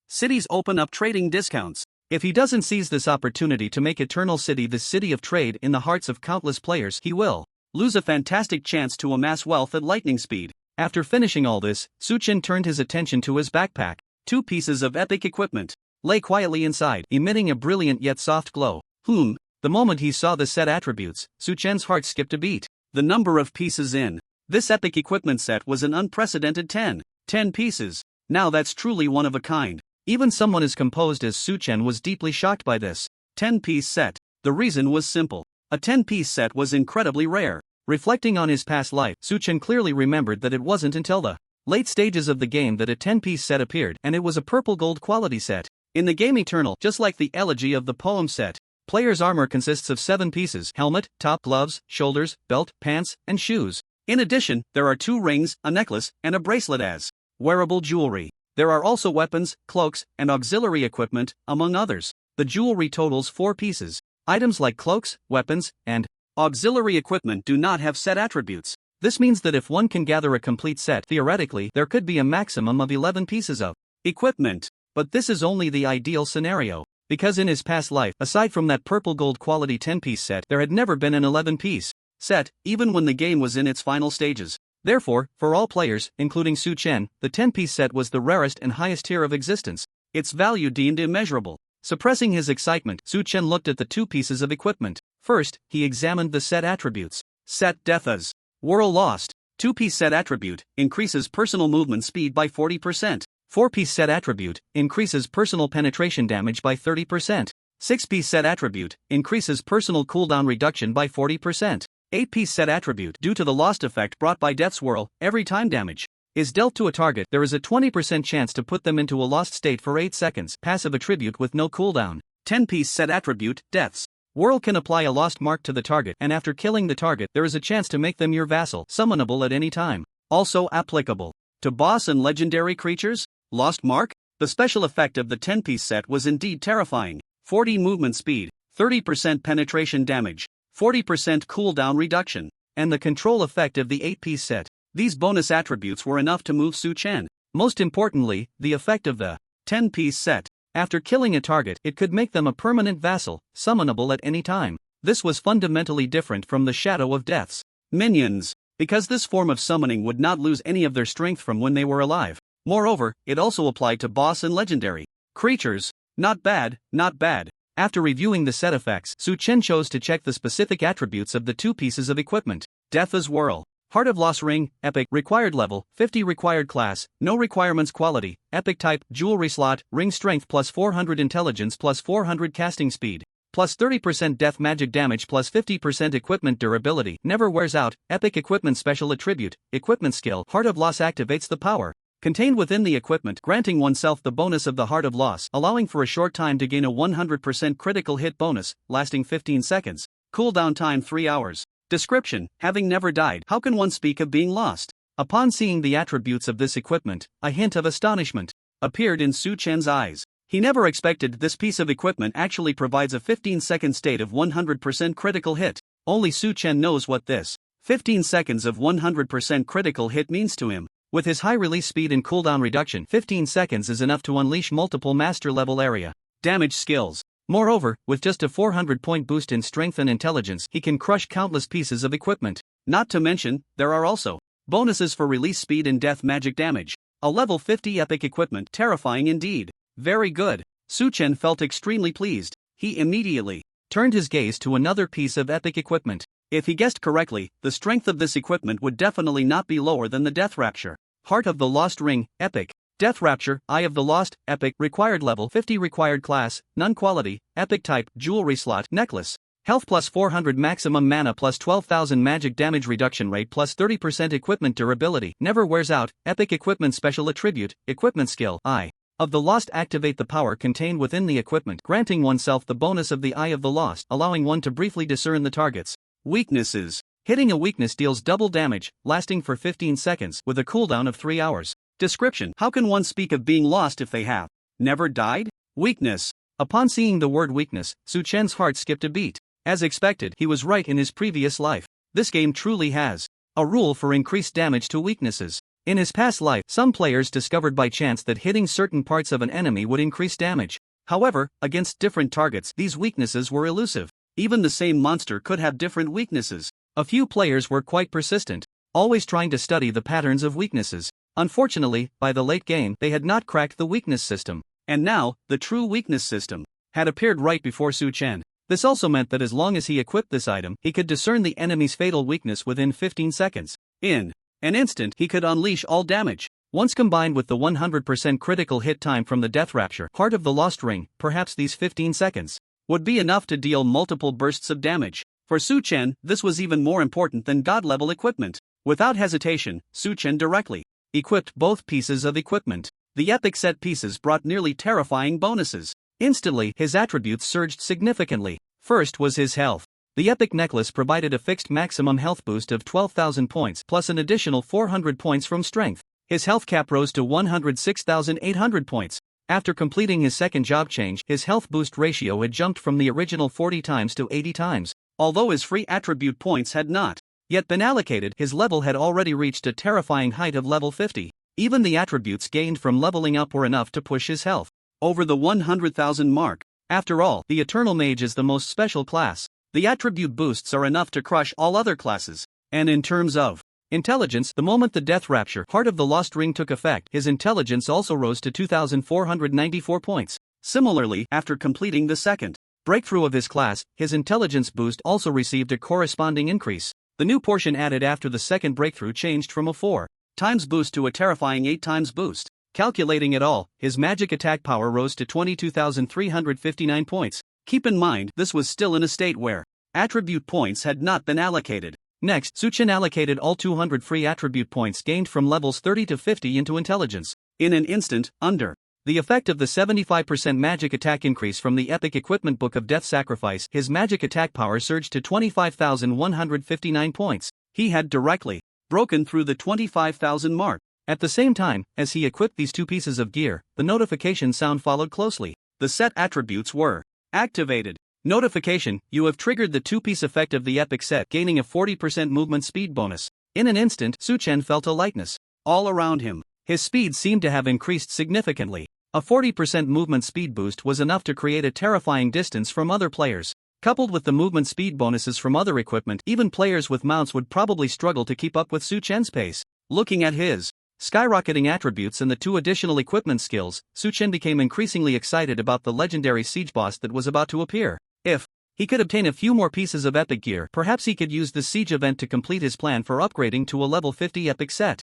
cities open up trading discounts. If he doesn't seize this opportunity to make Eternal City the city of trade in the hearts of countless players, he will lose a fantastic chance to amass wealth at lightning speed. After finishing all this, Su Chen turned his attention to his backpack. 2 pieces of epic equipment lay quietly inside, emitting a brilliant yet soft glow. The moment he saw the set attributes, Su Chen's heart skipped a beat. The number of pieces in this epic equipment set was an unprecedented 10 pieces. Now that's truly one of a kind. Even someone as composed as Su Chen was deeply shocked by this 10-piece set. The reason was simple. A 10-piece set was incredibly rare. Reflecting on his past life, Su Chen clearly remembered that it wasn't until the late stages of the game that a 10-piece set appeared, and it was a purple gold quality set. In the game Eternal, just like the elegy of the poem set, player's armor consists of 7 pieces: helmet, top, gloves, shoulders, belt, pants, and shoes. In addition, there are 2 rings, a necklace, and a bracelet as wearable jewelry. There are also weapons, cloaks, and auxiliary equipment, among others. The jewelry totals 4 pieces. Items like cloaks, weapons, and auxiliary equipment do not have set attributes. This means that if one can gather a complete set, theoretically, there could be a maximum of 11 pieces of equipment. But this is only the ideal scenario, because in his past life, aside from that purple gold quality 10-piece set, there had never been an 11-piece set, even when the game was in its final stages. Therefore, for all players, including Su Chen, the 10-piece set was the rarest and highest tier of existence, its value deemed immeasurable. Suppressing his excitement, Su Chen looked at the 2 pieces of equipment. First, he examined the set attributes. Set Death as Whirl Lost. 2-piece set attribute, increases personal movement speed by 40%. 4-piece set attribute, increases personal penetration damage by 30%. 6-piece set attribute, increases personal cooldown reduction by 40%. 8-piece set attribute, due to the lost effect brought by Death's Whirl, every time damage is dealt to a target, there is a 20% chance to put them into a lost state for 8 seconds. Passive attribute with no cooldown. 10-piece set attribute, Death's Whirl can apply a lost mark to the target, and after killing the target, there is a chance to make them your vassal, summonable at any time. Also applicable to boss and legendary creatures. Lost mark? The special effect of the 10-piece set was indeed terrifying. 40 movement speed, 30% penetration damage, 40% cooldown reduction, and the control effect of the 8-piece set. These bonus attributes were enough to move Su Chen. Most importantly, the effect of the 10-piece set. After killing a target, it could make them a permanent vassal, summonable at any time. This was fundamentally different from the Shadow of Death's minions, because this form of summoning would not lose any of their strength from when they were alive. Moreover, it also applied to boss and legendary creatures. Not bad, not bad. After reviewing the set effects, Su Chen chose to check the specific attributes of the 2 pieces of equipment. Death as Whirl. Heart of Loss Ring, Epic, required level, 50 required class, no requirements quality, Epic type, jewelry slot, ring strength plus 400 intelligence plus 400 casting speed, plus 30% death magic damage plus 50% equipment durability, never wears out, Epic equipment special attribute, equipment skill, Heart of Loss activates the power contained within the equipment, granting oneself the bonus of the Heart of Loss, allowing for a short time to gain a 100% critical hit bonus, lasting 15 seconds. Cooldown time 3 hours. Description: having never died, how can one speak of being lost? Upon seeing the attributes of this equipment, a hint of astonishment appeared in Su Chen's eyes. He never expected this piece of equipment actually provides a 15-second state of 100% critical hit. Only Su Chen knows what this 15 seconds of 100% critical hit means to him. With his high release speed and cooldown reduction, 15 seconds is enough to unleash multiple master-level area damage skills. Moreover, with just a 400-point boost in strength and intelligence, he can crush countless pieces of equipment. Not to mention, there are also bonuses for release speed and death magic damage. A level 50 epic equipment, terrifying indeed. Very good. Su Chen felt extremely pleased. He immediately turned his gaze to another piece of epic equipment. If he guessed correctly, the strength of this equipment would definitely not be lower than the Death Rapture. Heart of the Lost Ring, Epic. Death Rapture, Eye of the Lost, Epic, required level, 50 required class, none quality, Epic type, jewelry slot, necklace. Health plus 400 maximum mana plus 12,000 magic damage reduction rate plus 30% equipment durability, never wears out, Epic equipment special attribute, equipment skill, Eye of the Lost activate the power contained within the equipment, granting oneself the bonus of the Eye of the Lost, allowing one to briefly discern the target's weaknesses. Hitting a weakness deals double damage, lasting for 15 seconds with a cooldown of 3 hours. Description: how can one speak of being lost if they have never died? Weakness. Upon seeing the word weakness, Su Chen's heart skipped a beat. As expected, he was right in his previous life. This game truly has a rule for increased damage to weaknesses. In his past life, some players discovered by chance that hitting certain parts of an enemy would increase damage. However, against different targets, these weaknesses were elusive. Even the same monster could have different weaknesses. A few players were quite persistent, always trying to study the patterns of weaknesses. Unfortunately, by the late game, they had not cracked the weakness system. And now, the true weakness system had appeared right before Su Chen. This also meant that as long as he equipped this item, he could discern the enemy's fatal weakness within 15 seconds. In an instant, he could unleash all damage. Once combined with the 100% critical hit time from the Death Rapture, Heart of the Lost Ring, perhaps these 15 seconds would be enough to deal multiple bursts of damage. For Su Chen, this was even more important than god-level equipment. Without hesitation, Su Chen directly equipped both pieces of equipment. The epic set pieces brought nearly terrifying bonuses. Instantly, his attributes surged significantly. First was his health. The epic necklace provided a fixed maximum health boost of 12,000 points plus an additional 400 points from strength. His health cap rose to 106,800 points. After completing his second job change, his health boost ratio had jumped from the original 40 times to 80 times. Although his free attribute points had not yet been allocated, his level had already reached a terrifying height of level 50. Even the attributes gained from leveling up were enough to push his health over the 100,000 mark. After all, the Eternal Mage is the most special class. The attribute boosts are enough to crush all other classes. And in terms of intelligence, the moment the Death Rapture, Heart of the Lost Ring took effect, his intelligence also rose to 2,494 points. Similarly, after completing the second breakthrough of his class, his intelligence boost also received a corresponding increase. The new portion added after the second breakthrough changed from a 4 times boost to a terrifying 8 times boost. Calculating it all, his magic attack power rose to 22,359 points. Keep in mind, this was still in a state where attribute points had not been allocated. Next, Su Chen allocated all 200 free attribute points gained from levels 30 to 50 into intelligence. In an instant, under the effect of the 75% magic attack increase from the epic equipment book of Death Sacrifice, his magic attack power surged to 25,159 points. He had directly broken through the 25,000 mark. At the same time, as he equipped these two pieces of gear, the notification sound followed closely. The set attributes were activated. Notification: you have triggered the two-piece effect of the epic set, gaining a 40% movement speed bonus. In an instant, Su Chen felt a lightness all around him. His speed seemed to have increased significantly. A 40% movement speed boost was enough to create a terrifying distance from other players. Coupled with the movement speed bonuses from other equipment, even players with mounts would probably struggle to keep up with Su Chen's pace. Looking at his skyrocketing attributes and the two additional equipment skills, Su Chen became increasingly excited about the legendary siege boss that was about to appear. If he could obtain a few more pieces of epic gear, perhaps he could use the siege event to complete his plan for upgrading to a level 50 epic set.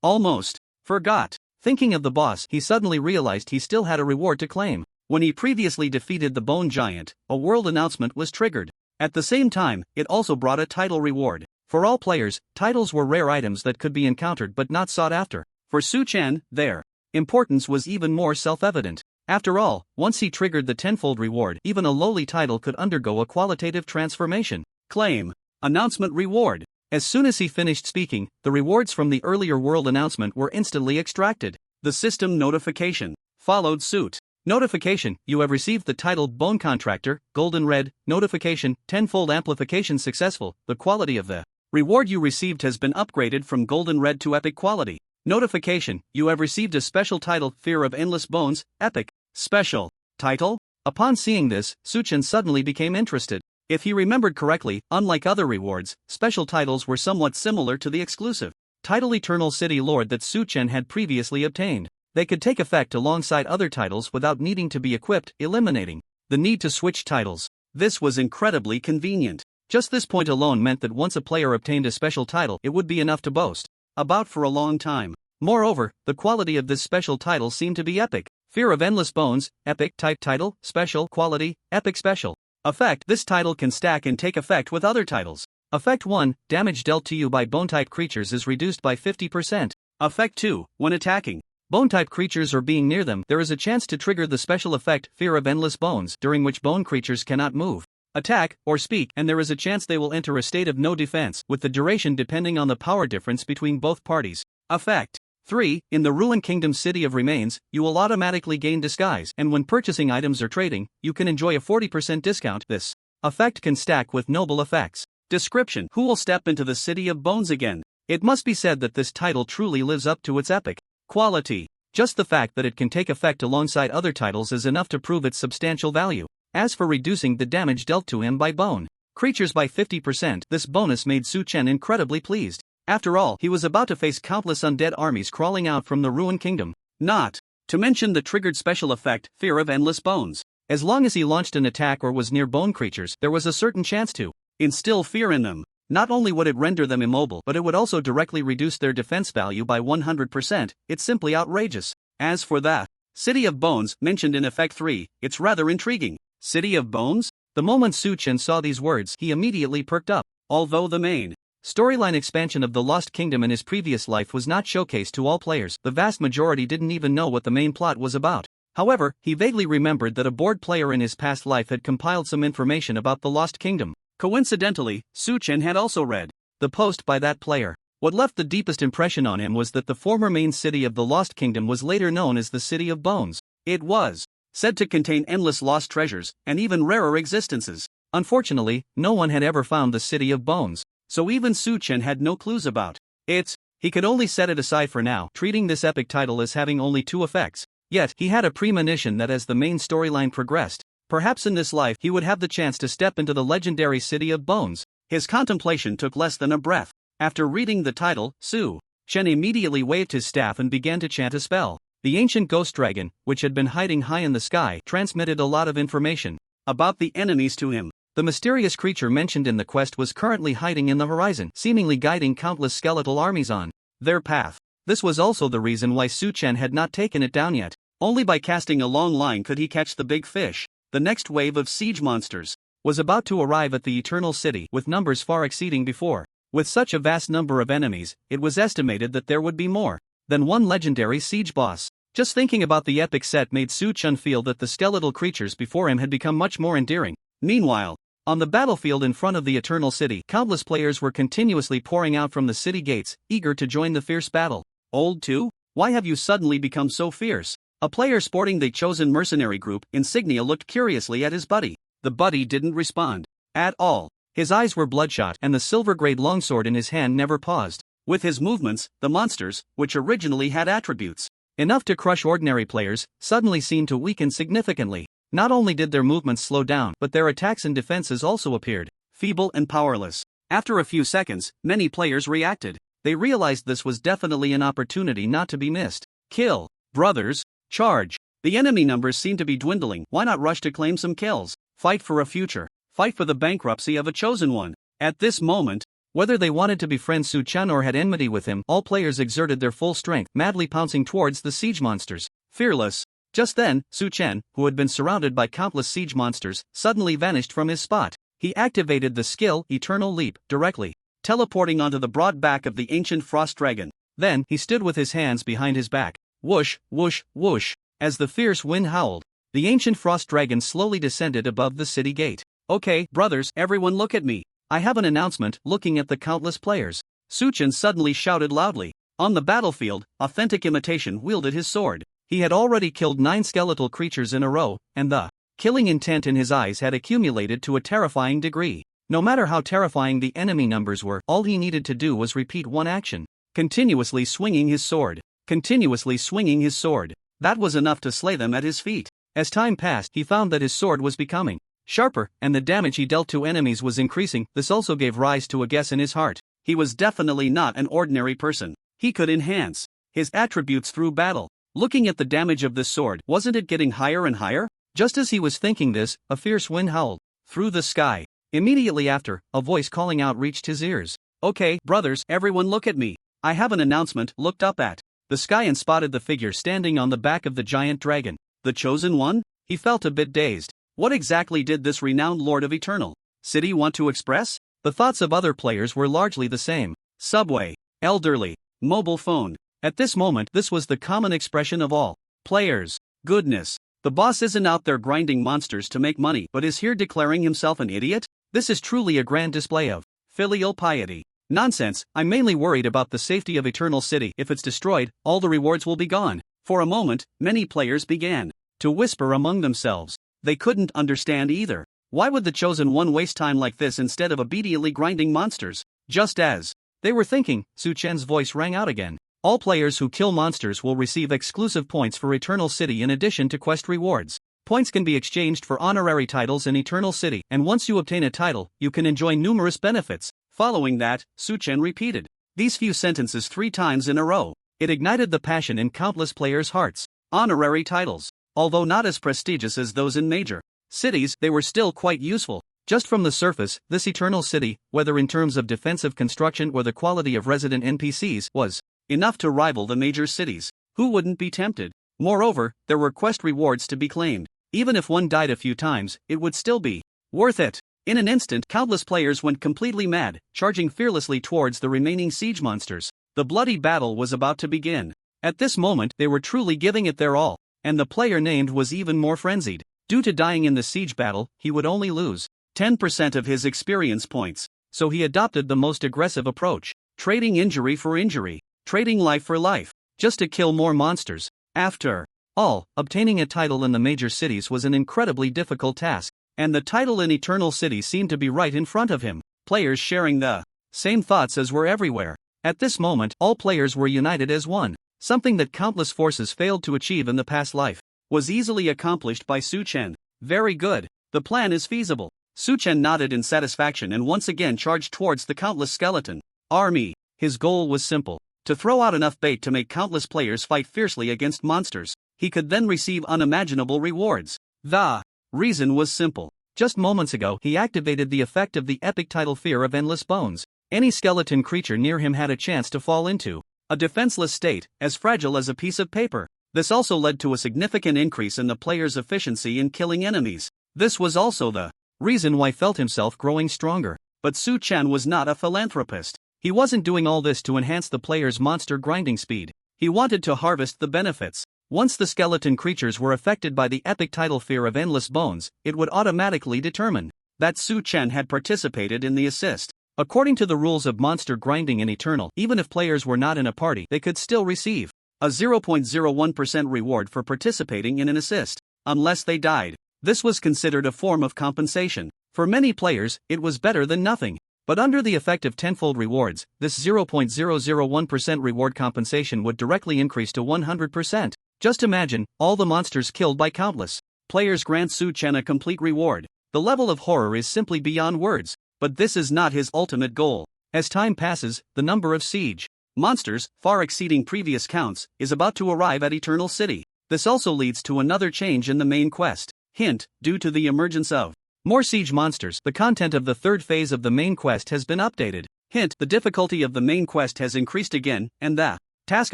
Almost forgot. Thinking of the boss, he suddenly realized he still had a reward to claim. When he previously defeated the Bone Giant, a world announcement was triggered. At the same time, it also brought a title reward. For all players, titles were rare items that could be encountered but not sought after. For Su Chen, their importance was even more self-evident. After all, once he triggered the tenfold reward, even a lowly title could undergo a qualitative transformation. Claim. Announcement reward. As soon as he finished speaking, the rewards from the earlier world announcement were instantly extracted. The system notification followed suit. Notification: you have received the title Bone Contractor, Golden Red. Notification: tenfold amplification successful. The quality of the reward you received has been upgraded from Golden Red to Epic quality. Notification: you have received a special title, Fear of Endless Bones, Epic. Special title? Upon seeing this, Su Chen suddenly became interested. If he remembered correctly, unlike other rewards, special titles were somewhat similar to the exclusive title Eternal City Lord that Su Chen had previously obtained. They could take effect alongside other titles without needing to be equipped, eliminating the need to switch titles. This was incredibly convenient. Just this point alone meant that once a player obtained a special title, it would be enough to boast about for a long time. Moreover, the quality of this special title seemed to be epic. Fear of Endless Bones, Epic type title, Special quality, Epic special. Effect: this title can stack and take effect with other titles. Effect 1, damage dealt to you by bone-type creatures is reduced by 50%. Effect 2, when attacking bone-type creatures or being near them, there is a chance to trigger the special effect Fear of Endless Bones, during which bone creatures cannot move. attack, or speak, and there is a chance they will enter a state of no defense, with the duration depending on the power difference between both parties. Effect 3. In the Ruin Kingdom City of Remains, you will automatically gain disguise, and when purchasing items or trading, you can enjoy a 40% discount. This effect can stack with noble effects. Description: who will step into the City of Bones again? It must be said that this title truly lives up to its epic quality. Just the fact that it can take effect alongside other titles is enough to prove its substantial value. As for reducing the damage dealt to him by bone creatures by 50%, this bonus made Su Chen incredibly pleased. After all, he was about to face countless undead armies crawling out from the Ruin Kingdom. Not to mention the triggered special effect, Fear of Endless Bones. As long as he launched an attack or was near bone creatures, there was a certain chance to instill fear in them. Not only would it render them immobile, but it would also directly reduce their defense value by 100%. It's simply outrageous. As for that City of Bones mentioned in Effect 3, it's rather intriguing. City of Bones? The moment Su Chen saw these words, he immediately perked up. Although the main storyline expansion of the Lost Kingdom in his previous life was not showcased to all players, the vast majority didn't even know what the main plot was about. However, he vaguely remembered that a bored player in his past life had compiled some information about the Lost Kingdom. Coincidentally, Su Chen had also read the post by that player. What left the deepest impression on him was that the former main city of the Lost Kingdom was later known as the City of Bones. It was said to contain endless lost treasures, and even rarer existences. Unfortunately, no one had ever found the City of Bones, so even Su Chen had no clues about it. He could only set it aside for now, treating this epic title as having only 2 effects. Yet, he had a premonition that as the main storyline progressed, perhaps in this life he would have the chance to step into the legendary City of Bones. His contemplation took less than a breath. After reading the title, Su Chen immediately waved his staff and began to chant a spell. The ancient ghost dragon, which had been hiding high in the sky, transmitted a lot of information about the enemies to him. The mysterious creature mentioned in the quest was currently hiding in the horizon, seemingly guiding countless skeletal armies on their path. This was also the reason why Su Chen had not taken it down yet. Only by casting a long line could he catch the big fish. The next wave of siege monsters was about to arrive at the Eternal City, with numbers far exceeding before. With such a vast number of enemies, it was estimated that there would be more than one legendary siege boss. Just thinking about the epic set made Su Chen feel that the skeletal creatures before him had become much more endearing. Meanwhile, on the battlefield in front of the Eternal City, countless players were continuously pouring out from the city gates, eager to join the fierce battle. Old too? Why have you suddenly become so fierce? A player sporting the chosen mercenary group insignia looked curiously at his buddy. The buddy didn't respond at all. His eyes were bloodshot, and the silver-grade longsword in his hand never paused. With his movements, the monsters, which originally had attributes enough to crush ordinary players, suddenly seemed to weaken significantly. Not only did their movements slow down, but their attacks and defenses also appeared feeble and powerless. After a few seconds, many players reacted. They realized this was definitely an opportunity not to be missed. Kill, brothers, charge. The enemy numbers seem to be dwindling. Why not rush to claim some kills? Fight for a future. Fight for the bankruptcy of a chosen one. At this moment, whether they wanted to befriend Su Chen or had enmity with him, all players exerted their full strength, madly pouncing towards the siege monsters. Fearless. Just then, Su Chen, who had been surrounded by countless siege monsters, suddenly vanished from his spot. He activated the skill Eternal Leap, directly teleporting onto the broad back of the ancient frost dragon. Then, he stood with his hands behind his back. Whoosh, whoosh, whoosh. As the fierce wind howled, the ancient frost dragon slowly descended above the city gate. Okay, brothers, everyone look at me. I have an announcement. Looking at the countless players, Su Chen suddenly shouted loudly. On the battlefield, Authentic Imitation wielded his sword. He had already killed 9 skeletal creatures in a row, and the killing intent in his eyes had accumulated to a terrifying degree. No matter how terrifying the enemy numbers were, all he needed to do was repeat one action. Continuously swinging his sword. Continuously swinging his sword. That was enough to slay them at his feet. As time passed, he found that his sword was becoming sharper, and the damage he dealt to enemies was increasing. This also gave rise to a guess in his heart. He was definitely not an ordinary person. He could enhance his attributes through battle. Looking at the damage of this sword, wasn't it getting higher and higher? Just as he was thinking this, a fierce wind howled through the sky. Immediately after, a voice calling out reached his ears. Okay, brothers, everyone look at me. I have an announcement. Looked up at the sky and spotted the figure standing on the back of the giant dragon. The chosen one? He felt a bit dazed. What exactly did this renowned Lord of Eternal City want to express? The thoughts of other players were largely the same. Subway, elderly, mobile phone. At this moment, this was the common expression of all players. Goodness. The boss isn't out there grinding monsters to make money but is here declaring himself an idiot? This is truly a grand display of filial piety. Nonsense, I'm mainly worried about the safety of Eternal City. If it's destroyed, all the rewards will be gone. For a moment, many players began to whisper among themselves. They couldn't understand either. Why would the Chosen One waste time like this instead of obediently grinding monsters? Just as they were thinking, Su Chen's voice rang out again. All players who kill monsters will receive exclusive points for Eternal City in addition to quest rewards. Points can be exchanged for honorary titles in Eternal City, and once you obtain a title, you can enjoy numerous benefits. Following that, Su Chen repeated these few sentences 3 times in a row. It ignited the passion in countless players' hearts. Honorary titles. Although not as prestigious as those in major cities, they were still quite useful. Just from the surface, this Eternal City, whether in terms of defensive construction or the quality of resident NPCs, was enough to rival the major cities. Who wouldn't be tempted? Moreover, there were quest rewards to be claimed. Even if one died a few times, it would still be worth it. In an instant, countless players went completely mad, charging fearlessly towards the remaining siege monsters. The bloody battle was about to begin. At this moment, they were truly giving it their all, and the player named was even more frenzied. Due to dying in the siege battle, he would only lose 10% of his experience points, so he adopted the most aggressive approach, trading injury for injury, trading life for life, just to kill more monsters. After all, obtaining a title in the major cities was an incredibly difficult task, and the title in Eternal City seemed to be right in front of him. Players sharing the same thoughts as were everywhere. At this moment, all players were united as one. Something that countless forces failed to achieve in the past life was easily accomplished by Su Chen. Very good. The plan is feasible. Su Chen nodded in satisfaction and once again charged towards the countless skeleton army. His goal was simple: to throw out enough bait to make countless players fight fiercely against monsters. He could then receive unimaginable rewards. The reason was simple. Just moments ago, he activated the effect of the epic title Fear of Endless Bones. Any skeleton creature near him had a chance to fall into a defenseless state, as fragile as a piece of paper. This also led to a significant increase in the player's efficiency in killing enemies. This was also the reason why he felt himself growing stronger. But Su Chen was not a philanthropist. He wasn't doing all this to enhance the player's monster grinding speed. He wanted to harvest the benefits. Once the skeleton creatures were affected by the epic title Fear of Endless Bones, it would automatically determine that Su Chen had participated in the assist. According to the rules of monster grinding in Eternal, even if players were not in a party, they could still receive a 0.01% reward for participating in an assist, unless they died. This was considered a form of compensation. For many players, it was better than nothing. But under the effect of tenfold rewards, this 0.001% reward compensation would directly increase to 100%. Just imagine, all the monsters killed by countless players grant Su Chen a complete reward. The level of horror is simply beyond words. But this is not his ultimate goal. As time passes, the number of siege monsters, far exceeding previous counts, is about to arrive at Eternal City. This also leads to another change in the main quest. Hint, due to the emergence of more siege monsters, the content of the third phase of the main quest has been updated. Hint, the difficulty of the main quest has increased again, and the task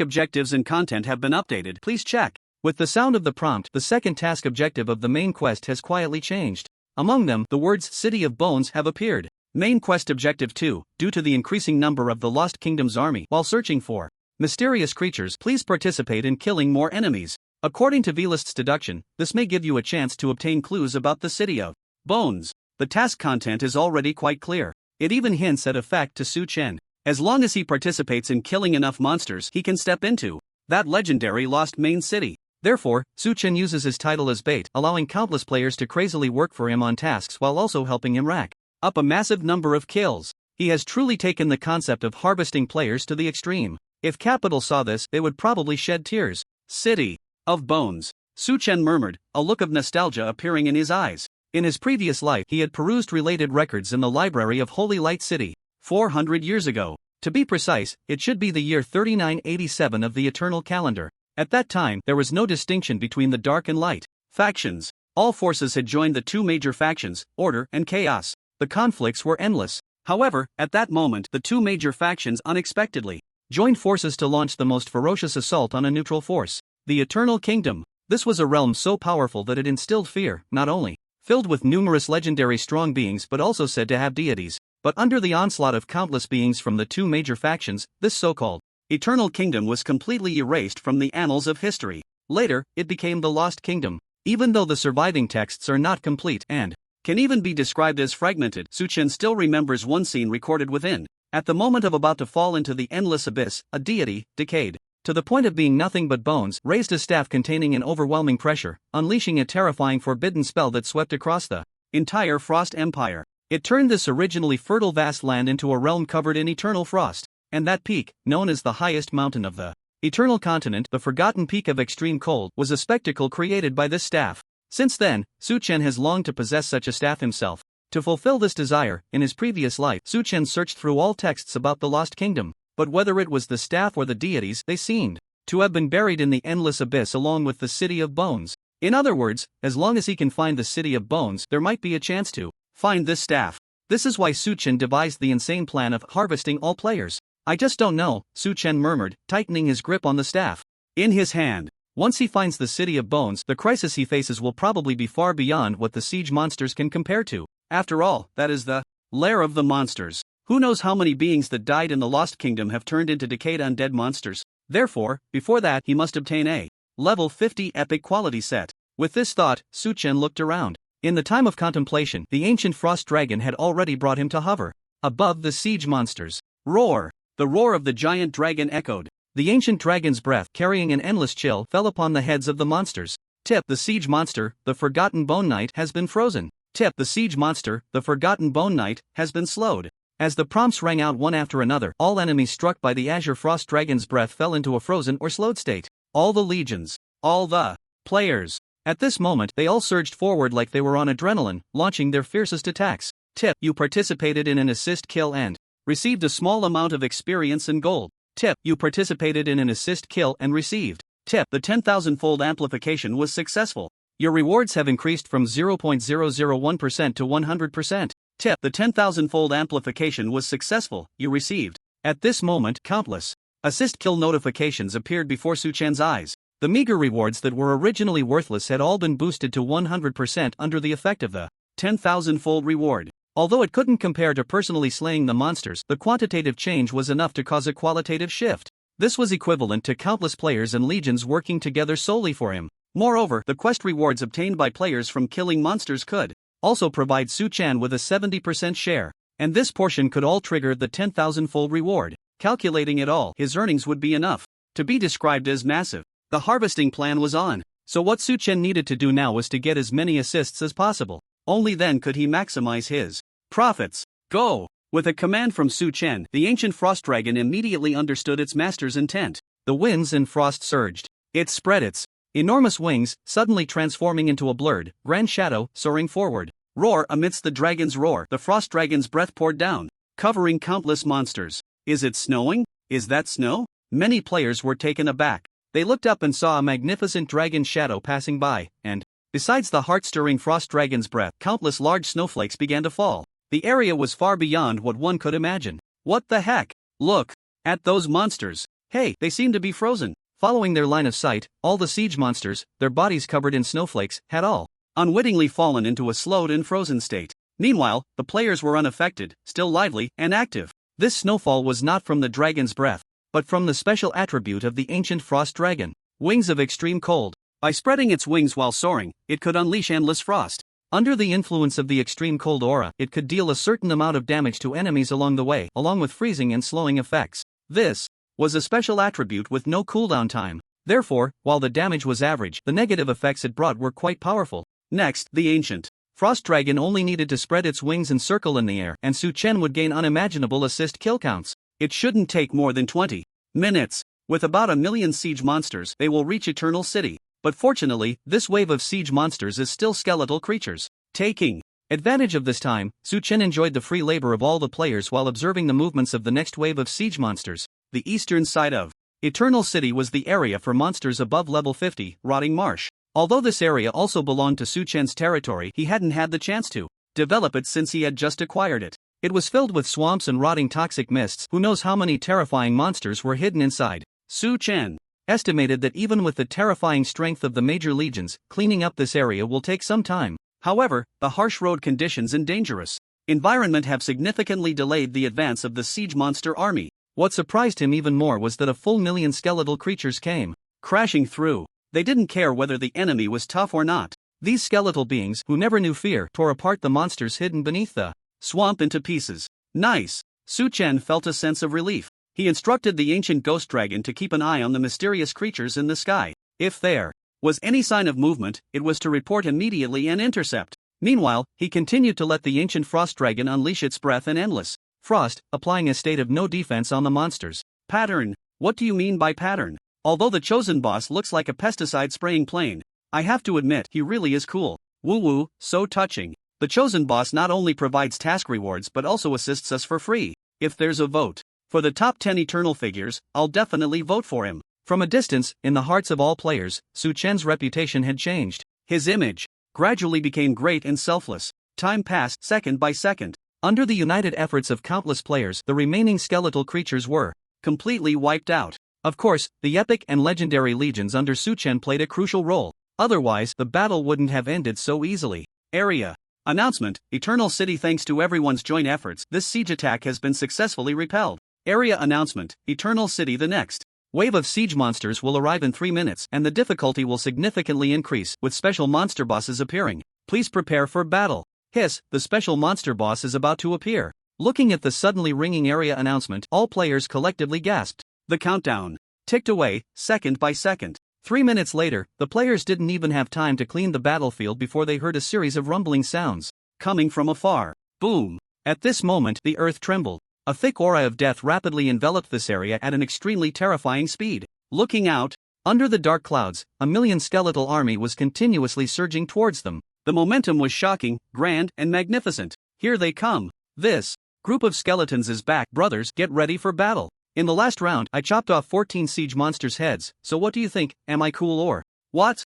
objectives and content have been updated. Please check. With the sound of the prompt, the second task objective of the main quest has quietly changed. Among them, the words City of Bones have appeared. Main quest objective 2, due to the increasing number of the Lost Kingdom's army while searching for mysterious creatures, please participate in killing more enemies. According to VList's deduction, this may give you a chance to obtain clues about the City of Bones. The task content is already quite clear. It even hints at a fact to Su Chen. As long as he participates in killing enough monsters, he can step into that legendary Lost Main City. Therefore, Su Chen uses his title as bait, allowing countless players to crazily work for him on tasks while also helping him rack up a massive number of kills. He has truly taken the concept of harvesting players to the extreme. If Capital saw this, they would probably shed tears. City of Bones. Su Chen murmured, a look of nostalgia appearing in his eyes. In his previous life, he had perused related records in the library of Holy Light City 400 years ago. To be precise, it should be the year 3987 of the Eternal Calendar. At that time, there was no distinction between the dark and light factions. All forces had joined the two major factions, Order and Chaos. The conflicts were endless. However, at that moment, the two major factions unexpectedly joined forces to launch the most ferocious assault on a neutral force, the Eternal Kingdom. This was a realm so powerful that it instilled fear, not only filled with numerous legendary strong beings but also said to have deities. But under the onslaught of countless beings from the two major factions, this so-called Eternal Kingdom was completely erased from the annals of history. Later, it became the Lost Kingdom. Even though the surviving texts are not complete and can even be described as fragmented, Suchen still remembers one scene recorded within. At the moment of about to fall into the endless abyss, a deity, decayed to the point of being nothing but bones, raised a staff containing an overwhelming pressure, unleashing a terrifying forbidden spell that swept across the entire Frost Empire. It turned this originally fertile vast land into a realm covered in eternal frost, and that peak, known as the highest mountain of the eternal continent, the forgotten peak of extreme cold, was a spectacle created by this staff. Since then, Suchen has longed to possess such a staff himself. To fulfill this desire, in his previous life, Suchen searched through all texts about the Lost Kingdom, but whether it was the staff or the deities, they seemed to have been buried in the endless abyss along with the City of Bones. In other words, as long as he can find the City of Bones, there might be a chance to find this staff. This is why Suchen devised the insane plan of harvesting all players. I just don't know, Suchen murmured, tightening his grip on the staff in his hand. Once he finds the City of Bones, the crisis he faces will probably be far beyond what the siege monsters can compare to. After all, that is the lair of the monsters. Who knows how many beings that died in the Lost Kingdom have turned into decayed undead monsters. Therefore, before that he must obtain a level 50 epic quality set. With this thought, Suchen looked around. In the time of contemplation, the ancient frost dragon had already brought him to hover above the siege monsters. Roar! The roar of the giant dragon echoed. The ancient dragon's breath, carrying an endless chill, fell upon the heads of the monsters. Tip: the siege monster, the forgotten bone knight, has been frozen. Tip: the siege monster, the forgotten bone knight, has been slowed. As the prompts rang out one after another, all enemies struck by the azure frost dragon's breath fell into a frozen or slowed state. All the legions, all the players. At this moment, they all surged forward like they were on adrenaline, launching their fiercest attacks. Tip: you participated in an assist kill and received a small amount of experience and gold. Tip: you participated in an assist kill and received. Tip: the 10,000-fold amplification was successful. Your rewards have increased from 0.001% to 100%. Tip: the 10,000-fold amplification was successful, you received. At this moment, countless assist kill notifications appeared before Suchen's eyes. The meager rewards that were originally worthless had all been boosted to 100% under the effect of the 10,000-fold reward. Although it couldn't compare to personally slaying the monsters, the quantitative change was enough to cause a qualitative shift. This was equivalent to countless players and legions working together solely for him. Moreover, the quest rewards obtained by players from killing monsters could also provide Suchen with a 70% share, and this portion could all trigger the 10,000-fold reward. Calculating it all, his earnings would be enough to be described as massive. The harvesting plan was on, so what Suchen needed to do now was to get as many assists as possible. Only then could he maximize his profits. Go! With a command from Suchen, the ancient frost dragon immediately understood its master's intent. The winds and frost surged. It spread its enormous wings, suddenly transforming into a blurred, grand shadow, soaring forward. Roar! Amidst the dragon's roar, the frost dragon's breath poured down, covering countless monsters. Is it snowing? Is that snow? Many players were taken aback. They looked up and saw a magnificent dragon shadow passing by, and besides the heart-stirring frost dragon's breath, countless large snowflakes began to fall. The area was far beyond what one could imagine. What the heck? Look at those monsters. Hey, they seem to be frozen. Following their line of sight, all the siege monsters, their bodies covered in snowflakes, had all unwittingly fallen into a slowed and frozen state. Meanwhile, the players were unaffected, still lively and active. This snowfall was not from the dragon's breath, but from the special attribute of the ancient frost dragon, wings of extreme cold. By spreading its wings while soaring, it could unleash endless frost. Under the influence of the extreme cold aura, it could deal a certain amount of damage to enemies along the way, along with freezing and slowing effects. This was a special attribute with no cooldown time. Therefore, while the damage was average, the negative effects it brought were quite powerful. Next, the ancient frost dragon only needed to spread its wings and circle in the air, and Suchen would gain unimaginable assist kill counts. It shouldn't take more than 20 minutes. With about 1 million siege monsters, they will reach Eternal City. But fortunately, this wave of siege monsters is still skeletal creatures. Taking advantage of this time, Suchen enjoyed the free labor of all the players while observing the movements of the next wave of siege monsters. The eastern side of Eternal City was the area for monsters above level 50, Rotting Marsh. Although this area also belonged to Suchen's territory, he hadn't had the chance to develop it since he had just acquired it. It was filled with swamps and rotting toxic mists. Who knows how many terrifying monsters were hidden inside. Suchen estimated that even with the terrifying strength of the major legions, cleaning up this area will take some time. However, the harsh road conditions and dangerous environment have significantly delayed the advance of the siege monster army. What surprised him even more was that a full 1 million skeletal creatures came crashing through. They didn't care whether the enemy was tough or not. These skeletal beings, who never knew fear, tore apart the monsters hidden beneath the swamp into pieces. Nice. Su Chen felt a sense of relief. He instructed the ancient ghost dragon to keep an eye on the mysterious creatures in the sky. If there was any sign of movement, it was to report immediately and intercept. Meanwhile, he continued to let the ancient frost dragon unleash its breath and endless frost, applying a state of no defense on the monsters. Pattern. What do you mean by pattern? Although the chosen boss looks like a pesticide spraying plane, I have to admit he really is cool. Woo woo, so touching. The chosen boss not only provides task rewards but also assists us for free. If there's a vote for the top 10 eternal figures, I'll definitely vote for him. From a distance, in the hearts of all players, Su Chen's reputation had changed. His image gradually became great and selfless. Time passed second by second. Under the united efforts of countless players, the remaining skeletal creatures were completely wiped out. Of course, the epic and legendary legions under Su Chen played a crucial role. Otherwise, the battle wouldn't have ended so easily. Area announcement: Eternal City. Thanks to everyone's joint efforts, this siege attack has been successfully repelled. Area announcement: Eternal City. The next wave of siege monsters will arrive in 3 minutes, and the difficulty will significantly increase, with special monster bosses appearing. Please prepare for battle. Hiss, the special monster boss is about to appear. Looking at the suddenly ringing area announcement, all players collectively gasped. The countdown ticked away, second by second. 3 minutes later, the players didn't even have time to clean the battlefield before they heard a series of rumbling sounds coming from afar. Boom! At this moment, the earth trembled. A thick aura of death rapidly enveloped this area at an extremely terrifying speed. Looking out, under the dark clouds, a million skeletal army was continuously surging towards them. The momentum was shocking, grand, and magnificent. Here they come. This group of skeletons is back. Brothers, get ready for battle. In the last round, I chopped off 14 siege monsters' heads, so what do you think? Am I cool or what?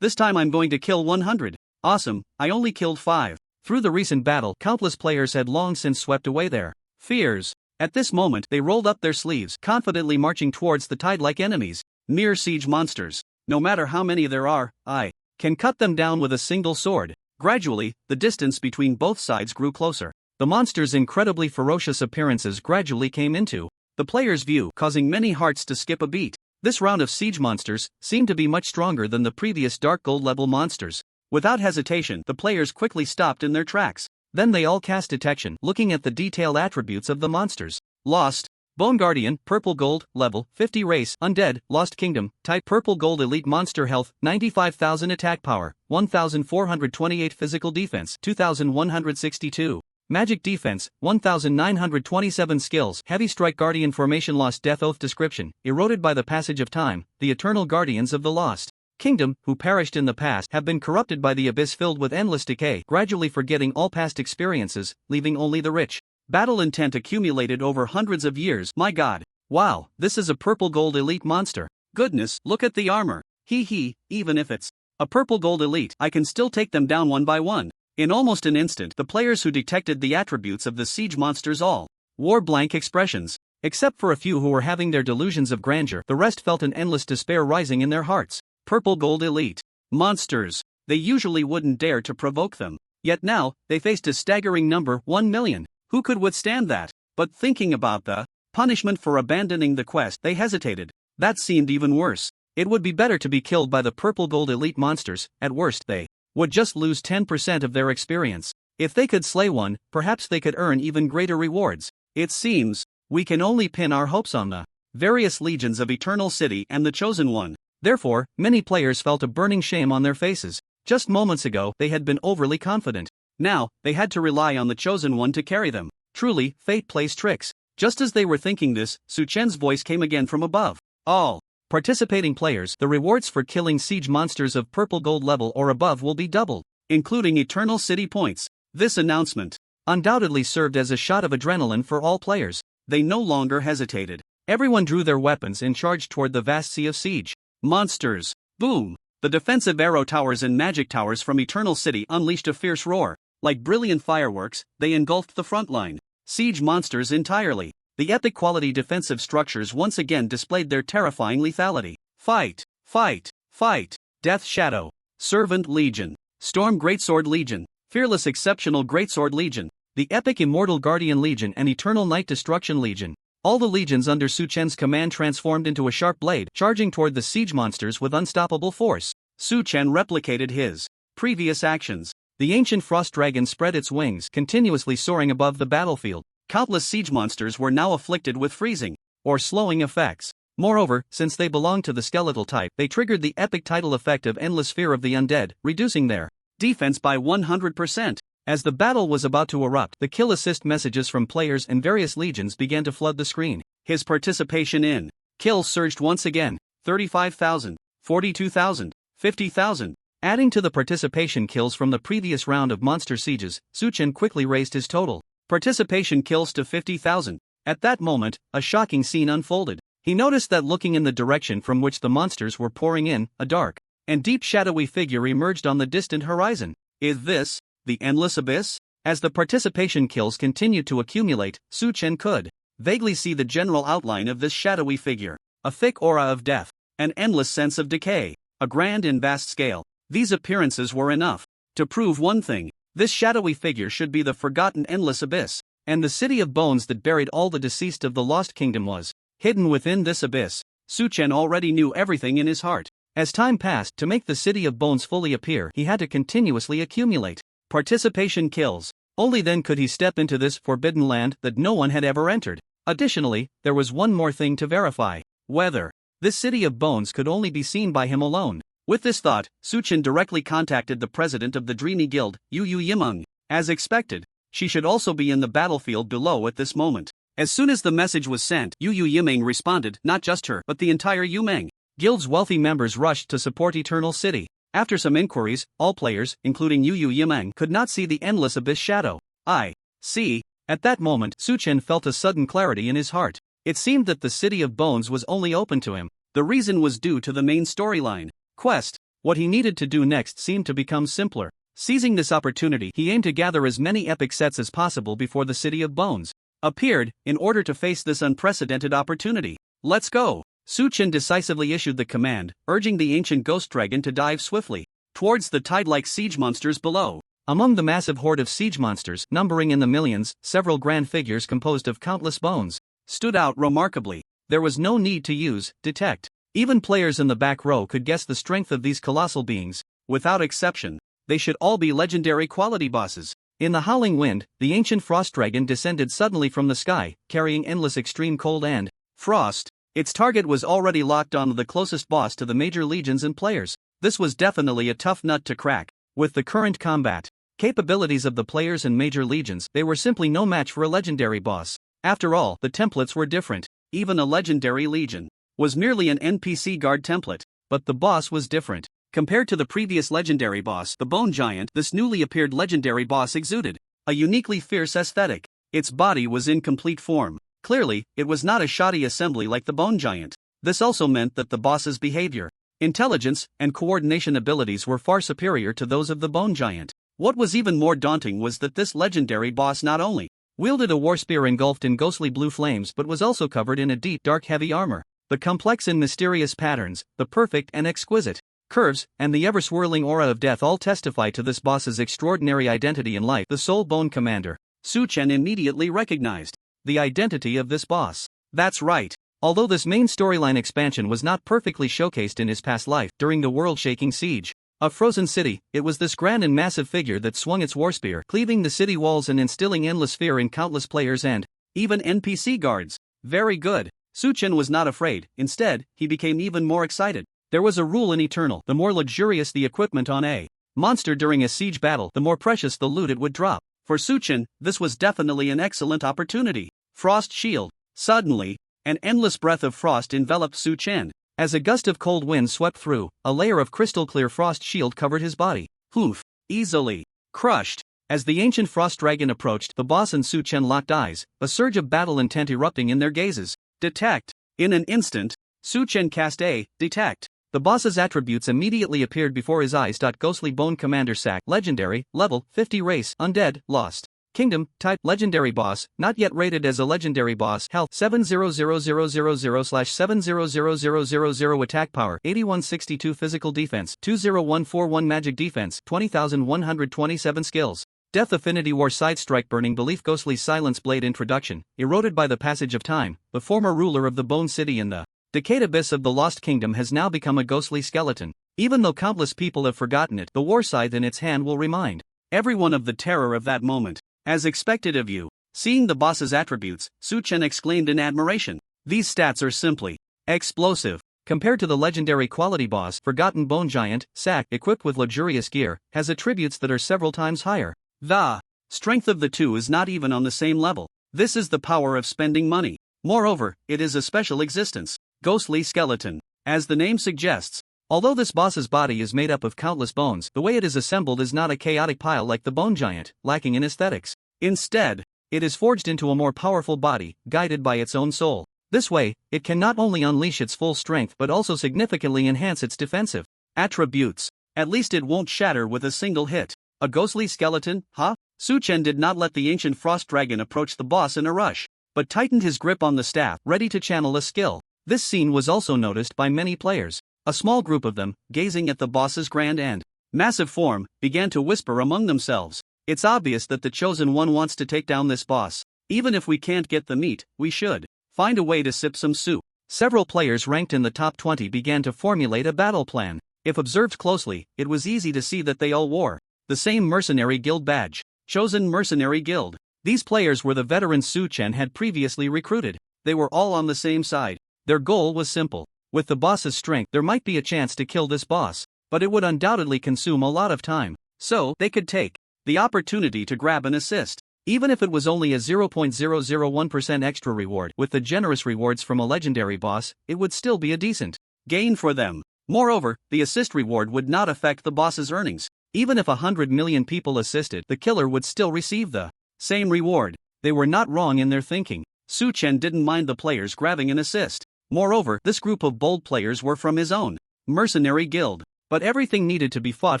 This time I'm going to kill 100. Awesome, I only killed 5. Through the recent battle, countless players had long since swept away their fears. At this moment, they rolled up their sleeves, confidently marching towards the tide like enemies. Mere siege monsters. No matter how many there are, I can cut them down with a single sword. Gradually, the distance between both sides grew closer. The monsters' incredibly ferocious appearances gradually came into the player's view, causing many hearts to skip a beat. This round of siege monsters seemed to be much stronger than the previous dark gold level monsters. Without hesitation, the players quickly stopped in their tracks. Then they all cast detection, looking at the detailed attributes of the monsters. Lost Bone Guardian, purple gold, level 50 race, undead, Lost Kingdom, type purple gold elite monster health, 95,000 attack power, 1,428 physical defense, 2,162. Magic defense, 1,927 skills. Heavy strike guardian formation. Lost death oath description, eroded by the passage of time, the eternal guardians of the Lost Kingdom, who perished in the past, have been corrupted by the abyss filled with endless decay, gradually forgetting all past experiences, leaving only the rich battle intent accumulated over hundreds of years. My god. Wow, this is a purple gold elite monster. Goodness, look at the armor. Hee, even if it's a purple gold elite, I can still take them down one by one. In almost an instant, the players who detected the attributes of the siege monsters all wore blank expressions. Except for a few who were having their delusions of grandeur, the rest felt an endless despair rising in their hearts. Purple gold elite monsters. They usually wouldn't dare to provoke them. Yet now, they faced a staggering number, 1 million. Who could withstand that? But thinking about the punishment for abandoning the quest, they hesitated. That seemed even worse. It would be better to be killed by the purple gold elite monsters. At worst, they would just lose 10% of their experience. If they could slay one, perhaps they could earn even greater rewards. It seems we can only pin our hopes on the various legions of Eternal City and the Chosen One. Therefore, many players felt a burning shame on their faces. Just moments ago, they had been overly confident. Now, they had to rely on the Chosen One to carry them. Truly, fate plays tricks. Just as they were thinking this, Su Chen's voice came again from above. All participating players, the rewards for killing siege monsters of purple gold level or above will be doubled, including Eternal City points. This announcement undoubtedly served as a shot of adrenaline for all players. They no longer hesitated. Everyone drew their weapons and charged toward the vast sea of siege monsters. Boom! The defensive arrow towers and magic towers from Eternal City unleashed a fierce roar. Like brilliant fireworks, they engulfed the front line siege monsters entirely. The epic quality defensive structures once again displayed their terrifying lethality. Fight! Fight! Fight! Death Shadow, Servant Legion, Storm Greatsword Legion, Fearless Exceptional Greatsword Legion, the epic Immortal Guardian Legion and Eternal Night Destruction Legion. All the legions under Su Chen's command transformed into a sharp blade, charging toward the siege monsters with unstoppable force. Su Chen replicated his Previous actions. The ancient frost dragon spread its wings, continuously soaring above the battlefield. Countless siege monsters were now afflicted with freezing or slowing effects. Moreover, since they belonged to the skeletal type, they triggered the epic tidal effect of Endless Fear of the Undead, reducing their defense by 100%. As the battle was about to erupt, the kill assist messages from players and various legions began to flood the screen. His participation in kills surged once again, 35,000, 42,000, 50,000. Adding to the participation kills from the previous round of monster sieges, Suchen quickly raised his total participation kills to 50,000. At that moment, a shocking scene unfolded. He noticed that looking in the direction from which the monsters were pouring in, a dark and deep shadowy figure emerged on the distant horizon. Is this the Endless Abyss? As the participation kills continued to accumulate, Suchen could vaguely see the general outline of this shadowy figure. A thick aura of death, an endless sense of decay, a grand and vast scale. These appearances were enough to prove one thing: this shadowy figure should be the forgotten Endless Abyss, and the city of bones that buried all the deceased of the Lost Kingdom was hidden within this abyss. Suchen already knew everything in his heart. As time passed, to make the city of bones fully appear, he had to continuously accumulate participation kills. Only then could he step into this forbidden land that no one had ever entered. Additionally, there was one more thing to verify: whether this city of bones could only be seen by him alone. With this thought, Suchen directly contacted the president of the Dreamy Guild, Yu Yimeng. As expected, she should also be in the battlefield below at this moment. As soon as the message was sent, Yu Yimeng responded. Not just her, but the entire Yimeng Guild's wealthy members rushed to support Eternal City. After some inquiries, all players, including Yu Yimeng, could not see the Endless Abyss shadow. I see. At that moment, Suchen felt a sudden clarity in his heart. It seemed that the city of bones was only open to him. The reason was due to the main storyline quest. What he needed to do next seemed to become simpler. Seizing this opportunity, he aimed to gather as many epic sets as possible before the city of bones appeared, in order to face this unprecedented opportunity. Let's go! Suchen decisively issued the command, urging the ancient ghost dragon to dive swiftly towards the tide-like siege monsters below. Among the massive horde of siege monsters, numbering in the millions, several grand figures composed of countless bones stood out remarkably. There was no need to use detect. Even players in the back row could guess the strength of these colossal beings. Without exception, they should all be legendary quality bosses. In the howling wind, the ancient frost dragon descended suddenly from the sky, carrying endless extreme cold and frost. Its target was already locked on the closest boss to the major legions and players. This was definitely a tough nut to crack. With the current combat capabilities of the players and major legions, they were simply no match for a legendary boss. After all, the templates were different. Even a legendary legion was merely an NPC guard template, but the boss was different. Compared to the previous legendary boss, the Bone Giant, this newly appeared legendary boss exuded a uniquely fierce aesthetic. Its body was in complete form. Clearly, it was not a shoddy assembly like the Bone Giant. This also meant that the boss's behavior, intelligence, and coordination abilities were far superior to those of the Bone Giant. What was even more daunting was that this legendary boss not only wielded a war spear engulfed in ghostly blue flames but was also covered in a deep, dark, heavy armor. The complex and mysterious patterns, the perfect and exquisite curves, and the ever-swirling aura of death all testify to this boss's extraordinary identity in life. The Soul Bone Commander. Suchen immediately recognized the identity of this boss. That's right. Although this main storyline expansion was not perfectly showcased in his past life, during the world-shaking siege of Frozen City, it was this grand and massive figure that swung its war spear, cleaving the city walls and instilling endless fear in countless players and even NPC guards. Very good. Suchen was not afraid. Instead, he became even more excited. There was a rule in Eternal: the more luxurious the equipment on a monster during a siege battle, the more precious the loot it would drop. For Suchen, this was definitely an excellent opportunity. Frost Shield. Suddenly, an endless breath of frost enveloped Suchen. As a gust of cold wind swept through, a layer of crystal-clear frost shield covered his body. Poof! Easily crushed. As the ancient frost dragon approached, the boss and Suchen locked eyes, a surge of battle intent erupting in their gazes. Detect. In an instant, Suchen cast a detect. The boss's attributes immediately appeared before his eyes. Ghostly Bone Commander Sack, Legendary, Level 50 Race, Undead, Lost Kingdom, Type, Legendary Boss, not yet rated as a Legendary Boss. Health, 700,000/700,000. Attack Power, 8162. Physical Defense, 20141. Magic Defense, 20,127. Skills. Death Affinity War Side Strike Burning Belief Ghostly Silence Blade Introduction. Eroded by the passage of time, the former ruler of the Bone City in the decayed abyss of the Lost Kingdom has now become a ghostly skeleton. Even though countless people have forgotten it, the war scythe in its hand will remind everyone of the terror of that moment. As expected of you. Seeing the boss's attributes, Su-chen exclaimed in admiration. These stats are simply explosive. Compared to the legendary quality boss, Forgotten Bone Giant, Sack, equipped with luxurious gear, has attributes that are several times higher. The strength of the two is not even on the same level. This is the power of spending money. Moreover, it is a special existence. Ghostly skeleton. As the name suggests, although this boss's body is made up of countless bones, the way it is assembled is not a chaotic pile like the Bone Giant, lacking in aesthetics. Instead, it is forged into a more powerful body, guided by its own soul. This way, it can not only unleash its full strength but also significantly enhance its defensive attributes. At least it won't shatter with a single hit. A ghostly skeleton, huh? Su-chen did not let the ancient frost dragon approach the boss in a rush, but tightened his grip on the staff, ready to channel a skill. This scene was also noticed by many players. A small group of them, gazing at the boss's grand and massive form, began to whisper among themselves. It's obvious that the chosen one wants to take down this boss. Even if we can't get the meat, we should find a way to sip some soup. Several players ranked in the top 20 began to formulate a battle plan. If observed closely, it was easy to see that they all wore the same Mercenary Guild badge. Chosen Mercenary Guild. These players were the veterans Su-chen had previously recruited. They were all on the same side. Their goal was simple. With the boss's strength, there might be a chance to kill this boss, but it would undoubtedly consume a lot of time. So, they could take the opportunity to grab an assist. Even if it was only a 0.001% extra reward, with the generous rewards from a legendary boss, it would still be a decent gain for them. Moreover, the assist reward would not affect the boss's earnings. Even if 100 million people assisted, the killer would still receive the same reward. They were not wrong in their thinking. Su-chen didn't mind the players grabbing an assist. Moreover, this group of bold players were from his own Mercenary Guild. But everything needed to be fought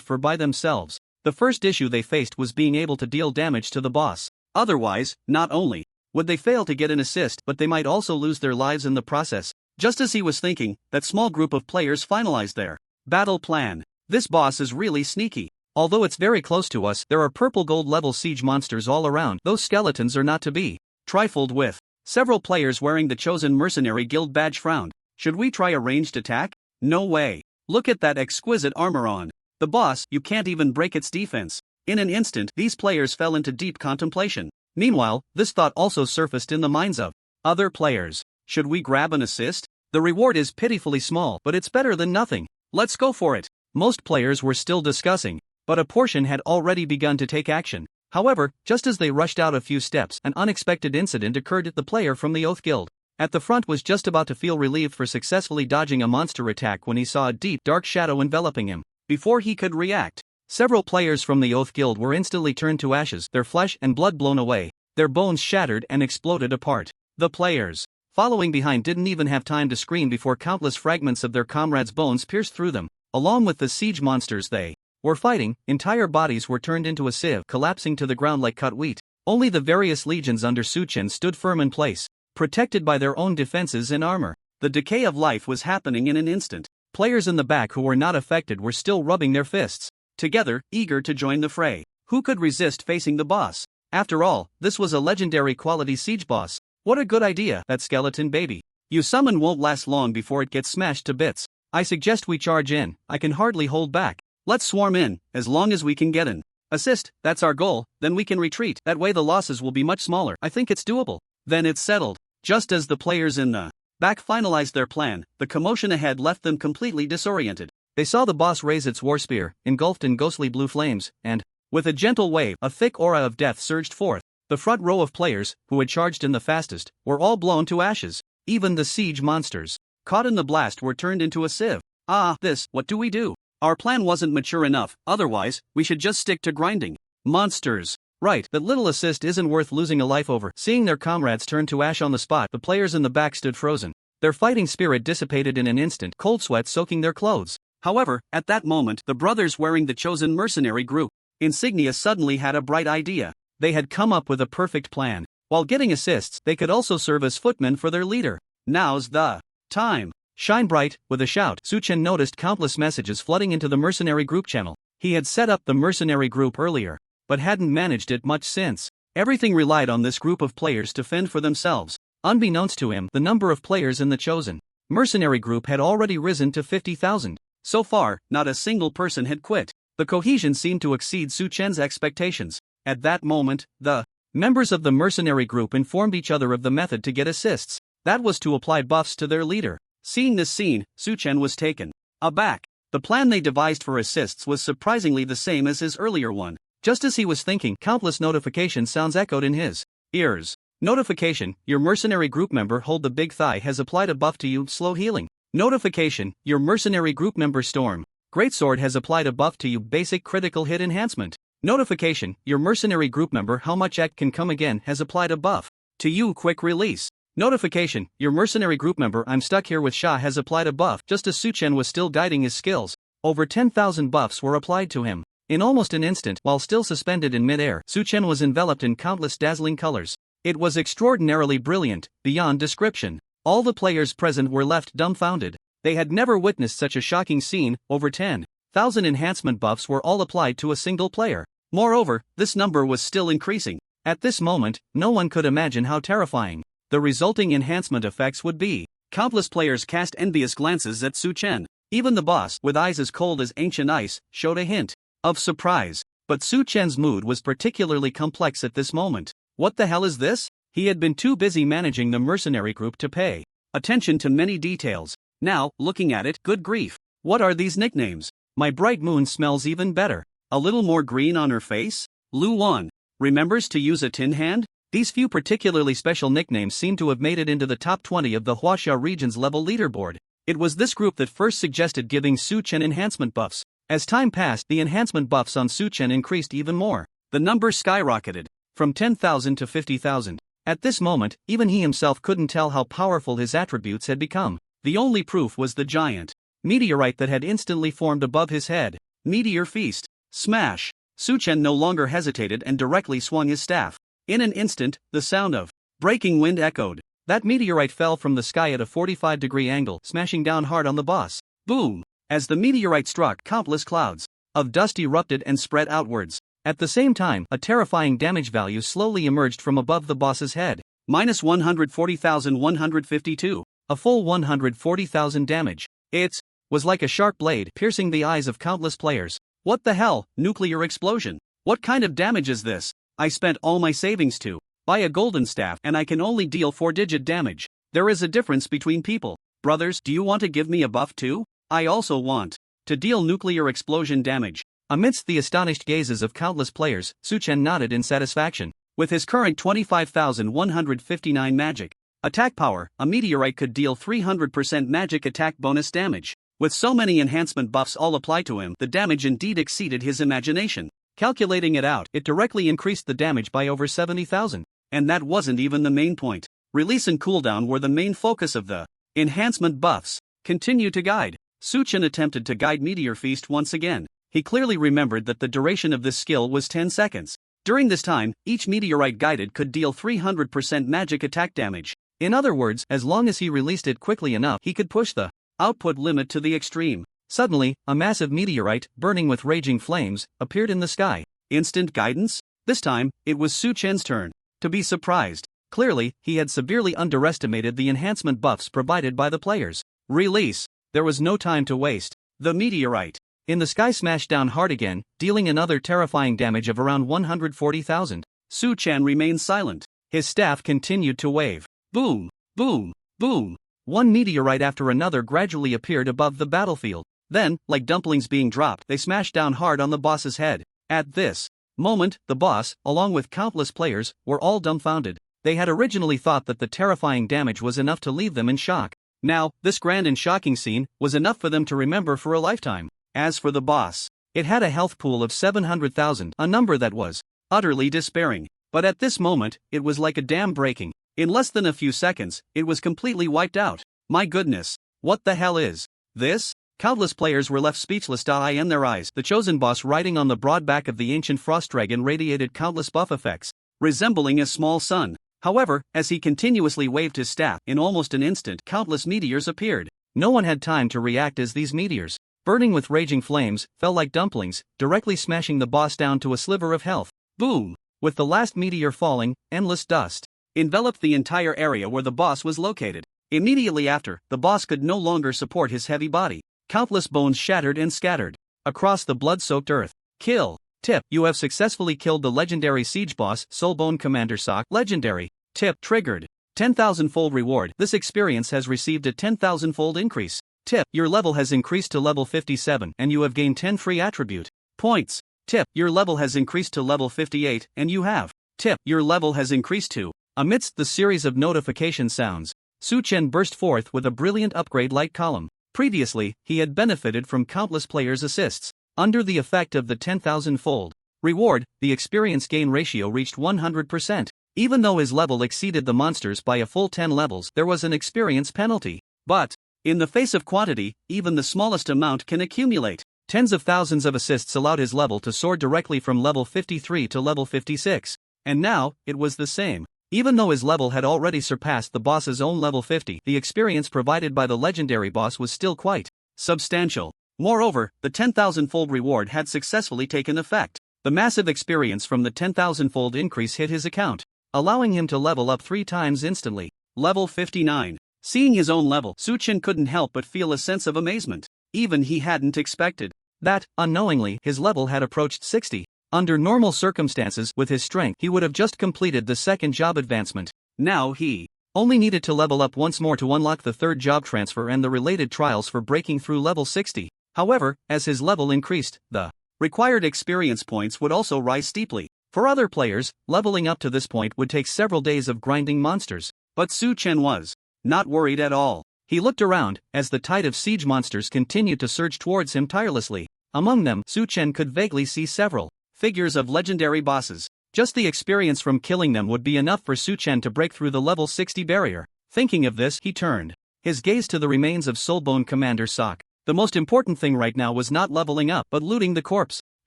for by themselves. The first issue they faced was being able to deal damage to the boss. Otherwise, not only would they fail to get an assist, but they might also lose their lives in the process. Just as he was thinking, that small group of players finalized their battle plan. This boss is really sneaky. Although it's very close to us, there are purple gold level siege monsters all around. Those skeletons are not to be trifled with. Several players wearing the chosen Mercenary Guild badge frowned. Should we try a ranged attack? No way. Look at that exquisite armor on the boss, you can't even break its defense. In an instant, these players fell into deep contemplation. Meanwhile, this thought also surfaced in the minds of other players. Should we grab an assist? The reward is pitifully small, but it's better than nothing. Let's go for it. Most players were still discussing, but a portion had already begun to take action. However, just as they rushed out a few steps, an unexpected incident occurred. The player from the Oath Guild at the front was just about to feel relieved for successfully dodging a monster attack when he saw a deep, dark shadow enveloping him. Before he could react, several players from the Oath Guild were instantly turned to ashes, their flesh and blood blown away, their bones shattered and exploded apart. The players following behind didn't even have time to scream before countless fragments of their comrades' bones pierced through them. Along with the siege monsters they were fighting, entire bodies were turned into a sieve, collapsing to the ground like cut wheat. Only the various legions under Su-chen stood firm in place, protected by their own defenses and armor. The decay of life was happening in an instant. Players in the back who were not affected were still rubbing their fists together, eager to join the fray. Who could resist facing the boss? After all, this was a legendary quality siege boss. What a good idea, that skeleton baby. You summon won't last long before it gets smashed to bits. I suggest we charge in. I can hardly hold back. Let's swarm in, as long as we can get an assist. That's our goal, then we can retreat. That way the losses will be much smaller. I think it's doable. Then it's settled. Just as the players in the back finalized their plan, the commotion ahead left them completely disoriented. They saw the boss raise its war spear, engulfed in ghostly blue flames, and, with a gentle wave, a thick aura of death surged forth. The front row of players, who had charged in the fastest, were all blown to ashes. Even the siege monsters, caught in the blast, were turned into a sieve. What do we do? Our plan wasn't mature enough, otherwise, we should just stick to grinding. Monsters. Right, that little assist isn't worth losing a life over. Seeing their comrades turn to ash on the spot, the players in the back stood frozen. Their fighting spirit dissipated in an instant, cold sweat soaking their clothes. However, at that moment, the brothers wearing the chosen mercenary group insignia suddenly had a bright idea. They had come up with a perfect plan. While getting assists, they could also serve as footmen for their leader. Now's the time. Shine bright. With a shout, Su-chen noticed countless messages flooding into the mercenary group channel. He had set up the mercenary group earlier, but hadn't managed it much since. Everything relied on this group of players to fend for themselves. Unbeknownst to him, the number of players in the chosen mercenary group had already risen to 50,000. So far, not a single person had quit. The cohesion seemed to exceed Su Chen's expectations. At that moment, the members of the mercenary group informed each other of the method to get assists. That was to apply buffs to their leader. Seeing this scene, Su Chen was taken aback. The plan they devised for assists was surprisingly the same as his earlier one. Just as he was thinking, countless notification sounds echoed in his ears. Notification: your mercenary group member Hold the Big Thigh has applied a buff to you, slow healing. Notification: your mercenary group member Storm Greatsword has applied a buff to you, basic critical hit enhancement. Notification: your mercenary group member How Much Ek Can Come Again has applied a buff to you, quick release. Notification: your mercenary group member I'm Stuck Here with Sha has applied a buff. Just as Su Chen was still guiding his skills, over 10,000 buffs were applied to him. In almost an instant, while still suspended in mid-air, Su Chen was enveloped in countless dazzling colors. It was extraordinarily brilliant, beyond description. All the players present were left dumbfounded. They had never witnessed such a shocking scene. Over 10,000 enhancement buffs were all applied to a single player. Moreover, this number was still increasing. At this moment, no one could imagine how terrifying the resulting enhancement effects would be. Countless players cast envious glances at Su Chen. Even the boss, with eyes as cold as ancient ice, showed a hint of surprise. But Su Chen's mood was particularly complex at this moment. What the hell is this? He had been too busy managing the mercenary group to pay attention to many details. Now, looking at it, good grief. What are these nicknames? My bright moon smells even better. A little more green on her face? Lu Wan remembers to use a tin hand? These few particularly special nicknames seem to have made it into the top 20 of the Huaxia region's level leaderboard. It was this group that first suggested giving Su Chen enhancement buffs. As time passed, the enhancement buffs on Su Chen increased even more. The number skyrocketed from 10,000 to 50,000. At this moment, even he himself couldn't tell how powerful his attributes had become. The only proof was the giant meteorite that had instantly formed above his head. Meteor Feast. Smash! Su Chen no longer hesitated and directly swung his staff. In an instant, the sound of breaking wind echoed. That meteorite fell from the sky at a 45-degree angle, smashing down hard on the boss. Boom! As the meteorite struck, countless clouds of dust erupted and spread outwards. At the same time, a terrifying damage value slowly emerged from above the boss's head. Minus 140,152. A full 140,000 damage. It was like a sharp blade, piercing the eyes of countless players. What the hell? Nuclear explosion. What kind of damage is this? I spent all my savings to buy a golden staff and I can only deal 4-digit damage. There is a difference between people. Brothers, do you want to give me a buff too? I also want to deal nuclear explosion damage. Amidst the astonished gazes of countless players, Su Chen nodded in satisfaction. With his current 25,159 magic attack power, a meteorite could deal 300% magic attack bonus damage. With so many enhancement buffs all applied to him, the damage indeed exceeded his imagination. Calculating it out, it directly increased the damage by over 70,000. And that wasn't even the main point. Release and cooldown were the main focus of the enhancement buffs. Continue to guide. Su Chen attempted to guide Meteor Feast once again. He clearly remembered that the duration of this skill was 10 seconds. During this time, each meteorite guided could deal 300% magic attack damage. In other words, as long as he released it quickly enough, he could push the output limit to the extreme. Suddenly, a massive meteorite, burning with raging flames, appeared in the sky. Instant guidance? This time, it was Su Chen's turn to be surprised. Clearly, he had severely underestimated the enhancement buffs provided by the players. Release. There was no time to waste. The meteorite in the sky smashed down hard again, dealing another terrifying damage of around 140,000. Su Chen remained silent. His staff continued to wave. Boom, boom, boom. One meteorite after another gradually appeared above the battlefield. Then, like dumplings being dropped, they smashed down hard on the boss's head. At this moment, the boss, along with countless players, were all dumbfounded. They had originally thought that the terrifying damage was enough to leave them in shock. Now, this grand and shocking scene was enough for them to remember for a lifetime. As for the boss, it had a health pool of 700,000, a number that was utterly despairing. But at this moment, it was like a dam breaking. In less than a few seconds, it was completely wiped out. My goodness, what the hell is this? Countless players were left speechless. In their eyes, the chosen boss riding on the broad back of the ancient frost dragon radiated countless buff effects, resembling a small sun. However, as he continuously waved his staff, in almost an instant, countless meteors appeared. No one had time to react as these meteors, burning with raging flames, fell like dumplings, directly smashing the boss down to a sliver of health. Boom! With the last meteor falling, endless dust enveloped the entire area where the boss was located. Immediately after, the boss could no longer support his heavy body. Countless bones shattered and scattered across the blood-soaked earth. Kill. Tip: you have successfully killed the legendary siege boss, Soulbone Commander Sok. Legendary. Tip: triggered. 10,000-fold reward. This experience has received a 10,000-fold increase. Tip: your level has increased to level 57 and you have gained 10 free attribute points. Tip: your level has increased to level 58 and you have. Tip: your level has increased to. Amidst the series of notification sounds, Su Chen burst forth with a brilliant upgrade light column. Previously, he had benefited from countless players' assists. Under the effect of the 10,000-fold reward, the experience gain ratio reached 100%. Even though his level exceeded the monsters by a full 10 levels, there was an experience penalty. But, in the face of quantity, even the smallest amount can accumulate. Tens of thousands of assists allowed his level to soar directly from level 53 to level 56. And now, it was the same. Even though his level had already surpassed the boss's own level 50, the experience provided by the legendary boss was still quite substantial. Moreover, the 10,000-fold reward had successfully taken effect. The massive experience from the 10,000-fold increase hit his account, allowing him to level up 3 times instantly. Level 59. Seeing his own level, Su Chen couldn't help but feel a sense of amazement. Even he hadn't expected that, unknowingly, his level had approached 60. Under normal circumstances, with his strength, he would have just completed the second job advancement. Now he only needed to level up once more to unlock the third job transfer and the related trials for breaking through level 60. However, as his level increased, the required experience points would also rise steeply. For other players, leveling up to this point would take several days of grinding monsters. But Su Chen was not worried at all. He looked around, as the tide of siege monsters continued to surge towards him tirelessly. Among them, Su Chen could vaguely see several figures of legendary bosses. Just the experience from killing them would be enough for Su Chen to break through the level 60 barrier. Thinking of this, he turned his gaze to the remains of Soulbone Commander Sok. The most important thing right now was not leveling up, but looting the corpse.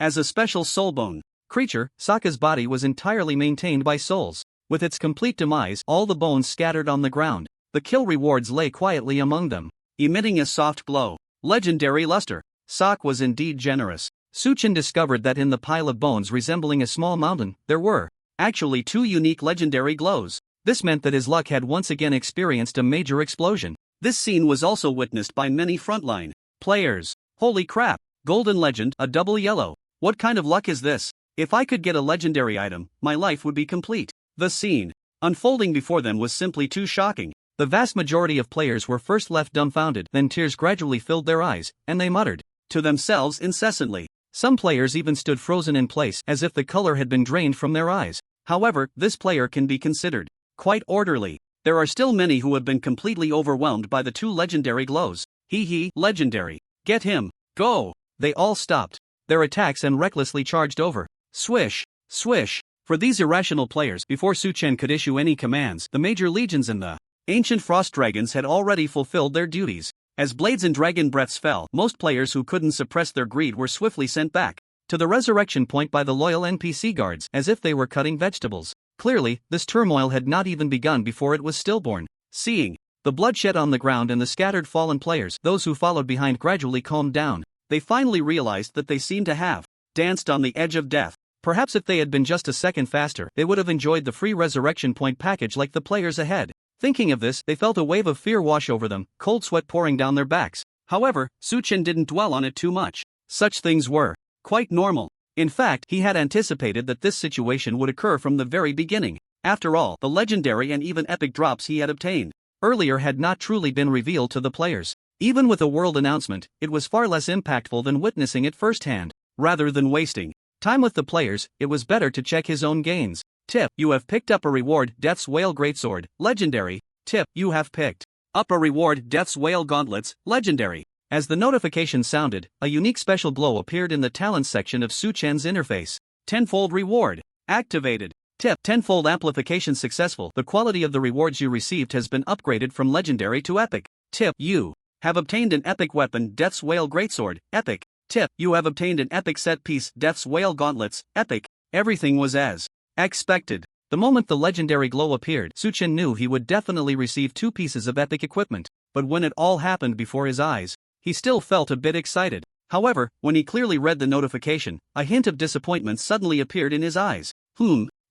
As a special soulbone creature, Sokka's body was entirely maintained by souls. With its complete demise, all the bones scattered on the ground. The kill rewards lay quietly among them, emitting a soft glow. Legendary luster. Sok was indeed generous. Su Chen discovered that in the pile of bones resembling a small mountain, there were actually 2 unique legendary glows. This meant that his luck had once again experienced a major explosion. This scene was also witnessed by many frontline players. Holy crap! Golden legend, a double yellow. What kind of luck is this? If I could get a legendary item, my life would be complete. The scene unfolding before them was simply too shocking. The vast majority of players were first left dumbfounded, then tears gradually filled their eyes, and they muttered to themselves incessantly. Some players even stood frozen in place as if the color had been drained from their eyes. However, this player can be considered quite orderly. There are still many who have been completely overwhelmed by the 2 legendary glows. Legendary. Get him. Go. They all stopped their attacks and recklessly charged over. Swish. Swish. For these irrational players, before Su Chen could issue any commands, the major legions and the ancient frost dragons had already fulfilled their duties. As blades and dragon breaths fell, most players who couldn't suppress their greed were swiftly sent back to the resurrection point by the loyal NPC guards, as if they were cutting vegetables. Clearly, this turmoil had not even begun before it was stillborn. Seeing the bloodshed on the ground and the scattered fallen players, those who followed behind gradually calmed down. They finally realized that they seemed to have danced on the edge of death. Perhaps if they had been just a second faster, they would have enjoyed the free resurrection point package like the players ahead. Thinking of this, they felt a wave of fear wash over them, cold sweat pouring down their backs. However, Su Chen didn't dwell on it too much. Such things were quite normal. In fact, he had anticipated that this situation would occur from the very beginning. After all, the legendary and even epic drops he had obtained earlier had not truly been revealed to the players. Even with a world announcement, it was far less impactful than witnessing it firsthand. Rather than wasting time with the players, it was better to check his own gains. Tip: you have picked up a reward, Death's Whale Greatsword, Legendary. Tip: you have picked up a reward, Death's Whale Gauntlets, Legendary. As the notification sounded, a unique special glow appeared in the talents section of Su Chen's interface. 10-fold reward activated. Tip: 10-fold amplification successful. The quality of the rewards you received has been upgraded from legendary to epic. Tip: you have obtained an epic weapon, Death's Whale Greatsword, Epic. Tip: you have obtained an epic set piece, Death's Whale Gauntlets, Epic. Everything was as expected. The moment the legendary glow appeared, Su Chen knew he would definitely receive 2 pieces of epic equipment. But when it all happened before his eyes, he still felt a bit excited. However, when he clearly read the notification, a hint of disappointment suddenly appeared in his eyes.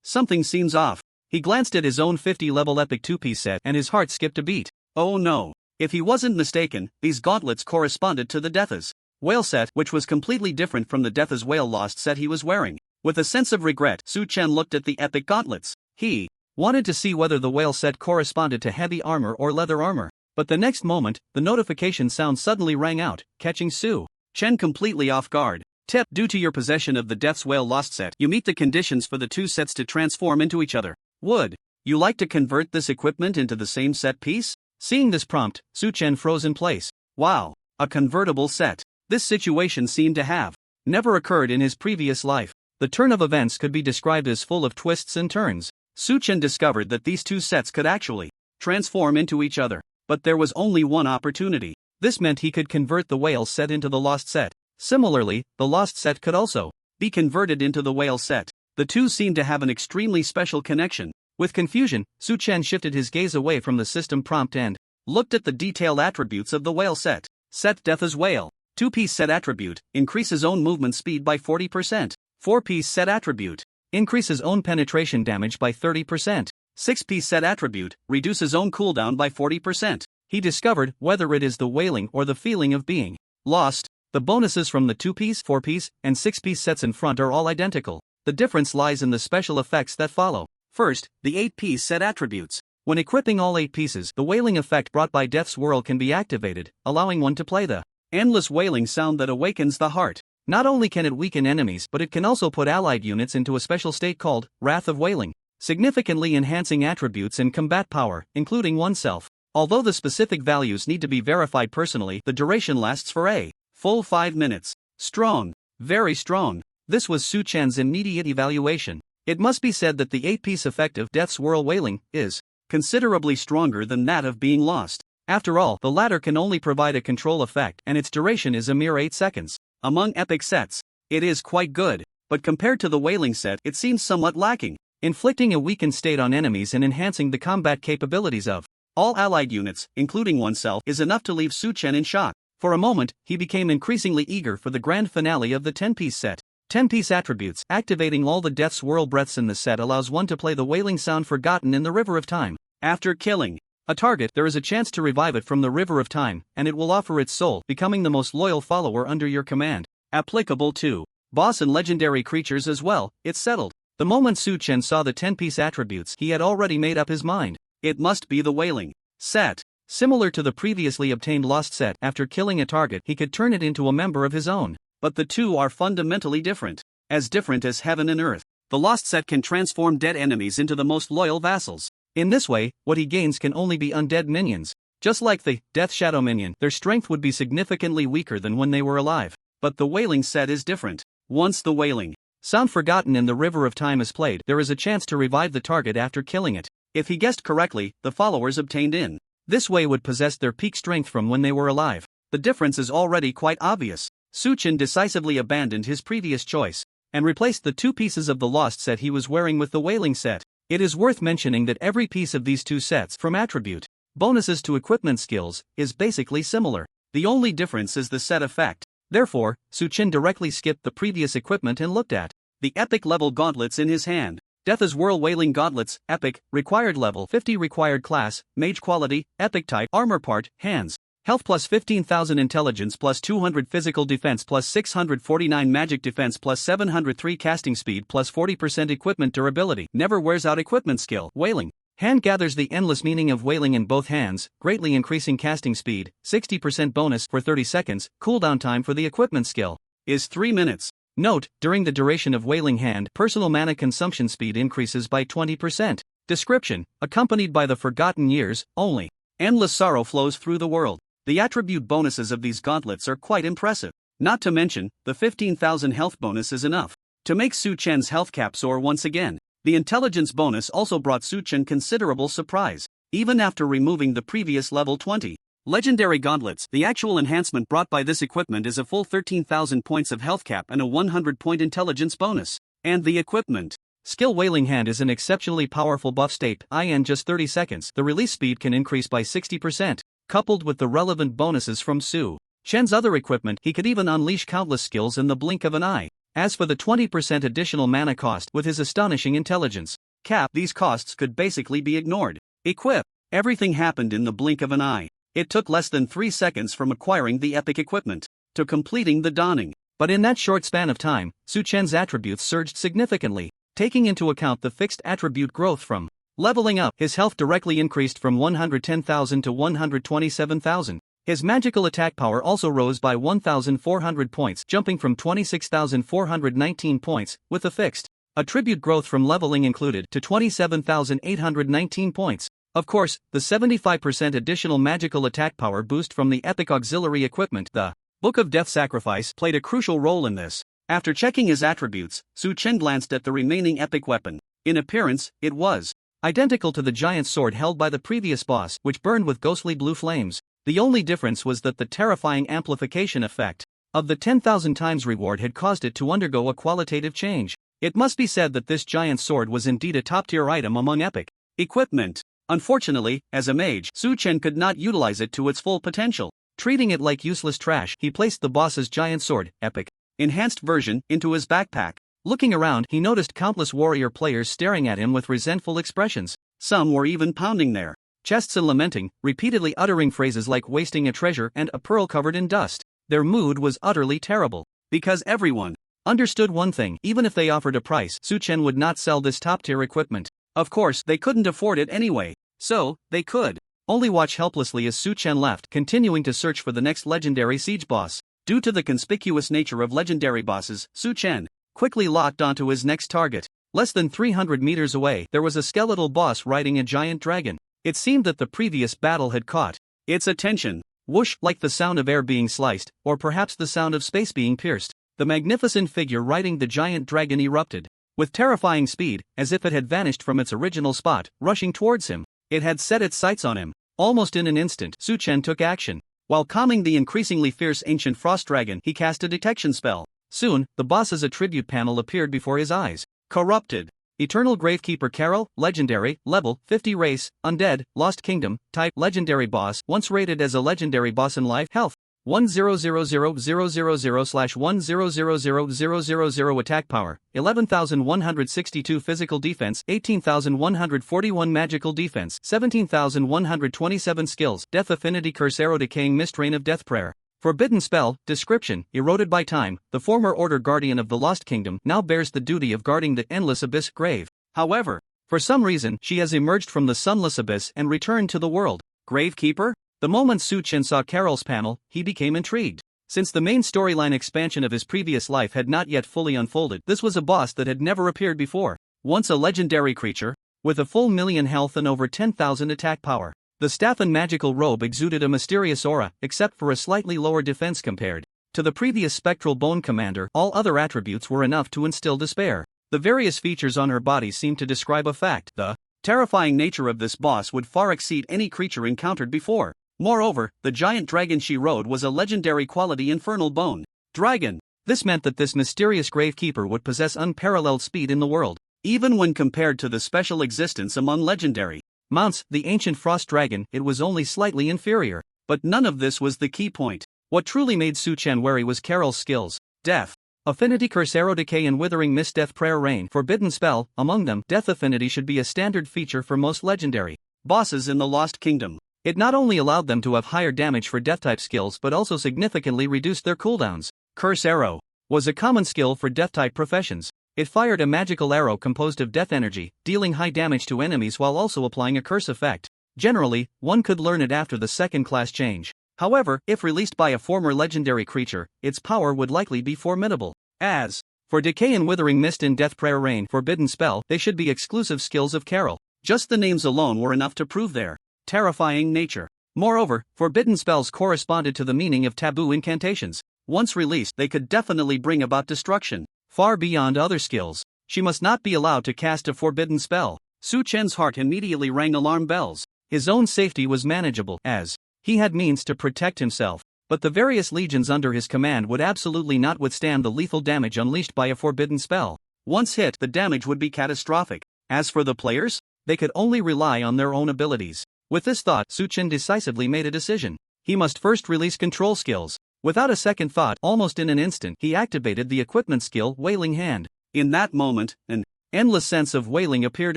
Something seems off. He glanced at his own 50-level epic 2-piece set and his heart skipped a beat. Oh no. If he wasn't mistaken, these gauntlets corresponded to the Death's whale set, which was completely different from the Death's whale lost set he was wearing. With a sense of regret, Su Chen looked at the epic gauntlets. He wanted to see whether the whale set corresponded to heavy armor or leather armor. But the next moment, the notification sound suddenly rang out, catching Su Chen completely off guard. Tip: due to your possession of the Death's Whale Lost set, you meet the conditions for the two sets to transform into each other. Would you like to convert this equipment into the same set piece? Seeing this prompt, Su Chen froze in place. Wow, a convertible set. This situation seemed to have never occurred in his previous life. The turn of events could be described as full of twists and turns. Su Chen discovered that these two sets could actually transform into each other. But there was only one opportunity. This meant he could convert the whale set into the lost set. Similarly, the lost set could also be converted into the whale set. The two seemed to have an extremely special connection. With confusion, Su Chen shifted his gaze away from the system prompt and looked at the detailed attributes of the whale set. Set: Death's Whale. 2-piece set attribute, increases own movement speed by 40%. 4-piece set attribute, increases own penetration damage by 30%. 6-piece set attribute, reduces own cooldown by 40%. He discovered whether it is the wailing or the feeling of being lost. The bonuses from the 2-piece, 4-piece, and 6-piece sets in front are all identical. The difference lies in the special effects that follow. First, the 8-piece set attributes. When equipping all 8 pieces, the wailing effect brought by Death's Whirl can be activated, allowing one to play the endless wailing sound that awakens the heart. Not only can it weaken enemies, but it can also put allied units into a special state called Wrath of Wailing, significantly enhancing attributes and combat power, including oneself. Although the specific values need to be verified personally, the duration lasts for a full 5 minutes. Strong. Very strong. This was Su Chen's immediate evaluation. It must be said that the 8-piece effect of Death's Whirl Wailing is considerably stronger than that of being lost. After all, the latter can only provide a control effect and its duration is a mere 8 seconds. Among epic sets, it is quite good, but compared to the wailing set, it seems somewhat lacking, inflicting a weakened state on enemies and enhancing the combat capabilities of all allied units, including oneself, is enough to leave Su Chen in shock. For a moment, he became increasingly eager for the grand finale of the 10-piece set. 10-piece attributes. Activating all the Death's Whirl breaths in the set allows one to play the wailing sound forgotten in the River of Time. After killing a target, there is a chance to revive it from the River of Time, and it will offer its soul, becoming the most loyal follower under your command. Applicable to boss and legendary creatures as well. It's settled. The moment Su Chen saw the 10-piece attributes, he had already made up his mind. It must be the wailing set. Similar to the previously obtained lost set, after killing a target, he could turn it into a member of his own. But the two are fundamentally different. As different as heaven and earth. The lost set can transform dead enemies into the most loyal vassals. In this way, what he gains can only be undead minions. Just like the Death Shadow minion, their strength would be significantly weaker than when they were alive. But the wailing set is different. Once the wailing sound forgotten in the River of Time is played, there is a chance to revive the target after killing it. If he guessed correctly, the followers obtained in this way would possess their peak strength from when they were alive. The difference is already quite obvious. Su Chen decisively abandoned his previous choice and replaced the 2 pieces of the lost set he was wearing with the wailing set. It is worth mentioning that every piece of these two sets, from attribute bonuses to equipment skills, is basically similar. The only difference is the set effect. Therefore, Su Chen directly skipped the previous equipment and looked at the epic level gauntlets in his hand. Death's Whirl Wailing Gauntlets, Epic, Required Level 50, Required Class, Mage Quality, Epic Type, Armor Part, Hands. Health plus 15,000 Intelligence plus 200 Physical Defense plus 649 Magic Defense plus 703 Casting Speed plus 40% Equipment Durability. Never wears out equipment skill. Wailing Hand gathers the endless meaning of wailing in both hands, greatly increasing casting speed, 60% bonus for 30 seconds, cooldown time for the equipment skill is 3 minutes. Note, during the duration of Wailing Hand, personal mana consumption speed increases by 20%. Description, accompanied by the forgotten years, only endless sorrow flows through the world. The attribute bonuses of these gauntlets are quite impressive. Not to mention, the 15,000 health bonus is enough to make Su Chen's health cap soar once again. The intelligence bonus also brought Su Chen considerable surprise, even after removing the previous level 20. Legendary gauntlets. The actual enhancement brought by this equipment is a full 13,000 points of health cap and a 100-point intelligence bonus. And the equipment skill Wailing Hand is an exceptionally powerful buff state. In just 30 seconds, the release speed can increase by 60%. Coupled with the relevant bonuses from Su Chen's other equipment, he could even unleash countless skills in the blink of an eye. As for the 20% additional mana cost with his astonishing intelligence cap, these costs could basically be ignored. Equip. Everything happened in the blink of an eye. It took less than 3 seconds from acquiring the epic equipment to completing the donning. But in that short span of time, Su Chen's attributes surged significantly. Taking into account the fixed attribute growth from leveling up, his health directly increased from 110,000 to 127,000. His magical attack power also rose by 1,400 points, jumping from 26,419 points, with the fixed attribute growth from leveling included, to 27,819 points. Of course, the 75% additional magical attack power boost from the epic auxiliary equipment, the Book of Death Sacrifice, played a crucial role in this. After checking his attributes, Su Chen glanced at the remaining epic weapon. In appearance, it was identical to the giant sword held by the previous boss, which burned with ghostly blue flames. The only difference was that the terrifying amplification effect of the 10,000 times reward had caused it to undergo a qualitative change. It must be said that this giant sword was indeed a top-tier item among epic equipment. Unfortunately, as a mage, Su Chen could not utilize it to its full potential. Treating it like useless trash, he placed the boss's giant sword, epic enhanced version, into his backpack. Looking around, he noticed countless warrior players staring at him with resentful expressions. Some were even pounding their chests and lamenting, repeatedly uttering phrases like wasting a treasure and a pearl covered in dust. Their mood was utterly terrible. Because everyone understood one thing: even if they offered a price, Su Chen would not sell this top-tier equipment. Of course, they couldn't afford it anyway. So, they could only watch helplessly as Su Chen left, continuing to search for the next legendary siege boss. Due to the conspicuous nature of legendary bosses, Su Chen quickly locked onto his next target. Less than 300 meters away, there was a skeletal boss riding a giant dragon. It seemed that the previous battle had caught its attention. Whoosh, like the sound of air being sliced, or perhaps the sound of space being pierced. The magnificent figure riding the giant dragon erupted with terrifying speed, as if it had vanished from its original spot, rushing towards him. It had set its sights on him. Almost in an instant, Su Chen took action. While calming the increasingly fierce ancient frost dragon, he cast a detection spell. Soon, the boss's attribute panel appeared before his eyes. Corrupted. Eternal Gravekeeper Carol, Legendary, Level, 50 Race, Undead, Lost Kingdom, Type, Legendary Boss, once rated as a Legendary Boss in Life, Health, 1000,000,000,000 Attack Power, 11,162 Physical Defense, 18,141 Magical Defense, 17,127 Skills, Death Affinity Curse Arrow Decaying Mist Rain of Death Prayer. Forbidden Spell, Description, eroded by time, the former Order Guardian of the Lost Kingdom now bears the duty of guarding the Endless Abyss grave. However, for some reason, she has emerged from the Sunless Abyss and returned to the world. Gravekeeper? The moment Su Chen saw Carol's panel, he became intrigued. Since the main storyline expansion of his previous life had not yet fully unfolded, this was a boss that had never appeared before. Once a legendary creature, with a full 1,000,000 health and over 10,000 attack power. The staff and magical robe exuded a mysterious aura, except for a slightly lower defense compared to the previous spectral bone commander. All other attributes were enough to instill despair. The various features on her body seemed to describe a fact: the terrifying nature of this boss would far exceed any creature encountered before. Moreover, the giant dragon she rode was a legendary quality infernal bone dragon. This meant that this mysterious gravekeeper would possess unparalleled speed in the world, even when compared to the special existence among legendary mounts, the ancient frost dragon. It was only slightly inferior. But none of this was the key point. What truly made Su Chen wary was Carol's skills. Death Affinity Curse Arrow Decay and Withering Mist Death Prayer Rain. Forbidden Spell. Among them, Death Affinity should be a standard feature for most legendary bosses in the Lost Kingdom. It not only allowed them to have higher damage for death-type skills but also significantly reduced their cooldowns. Curse Arrow was a common skill for death-type professions. It fired a magical arrow composed of death energy, dealing high damage to enemies while also applying a curse effect. Generally, one could learn it after the second-class change. However, if released by a former legendary creature, its power would likely be formidable. As for Decay and Withering Mist and Death Prayer Rain, Forbidden Spell, they should be exclusive skills of Carol. Just the names alone were enough to prove their terrifying nature. Moreover, forbidden spells corresponded to the meaning of taboo incantations. Once released, they could definitely bring about destruction, far beyond other skills. She must not be allowed to cast a forbidden spell. Su Chen's heart immediately rang alarm bells. His own safety was manageable, as he had means to protect himself. But the various legions under his command would absolutely not withstand the lethal damage unleashed by a forbidden spell. Once hit, the damage would be catastrophic. As for the players, they could only rely on their own abilities. With this thought, Su Chen decisively made a decision. He must first release control skills. Without a second thought, almost in an instant, he activated the equipment skill, Wailing Hand. In that moment, an endless sense of wailing appeared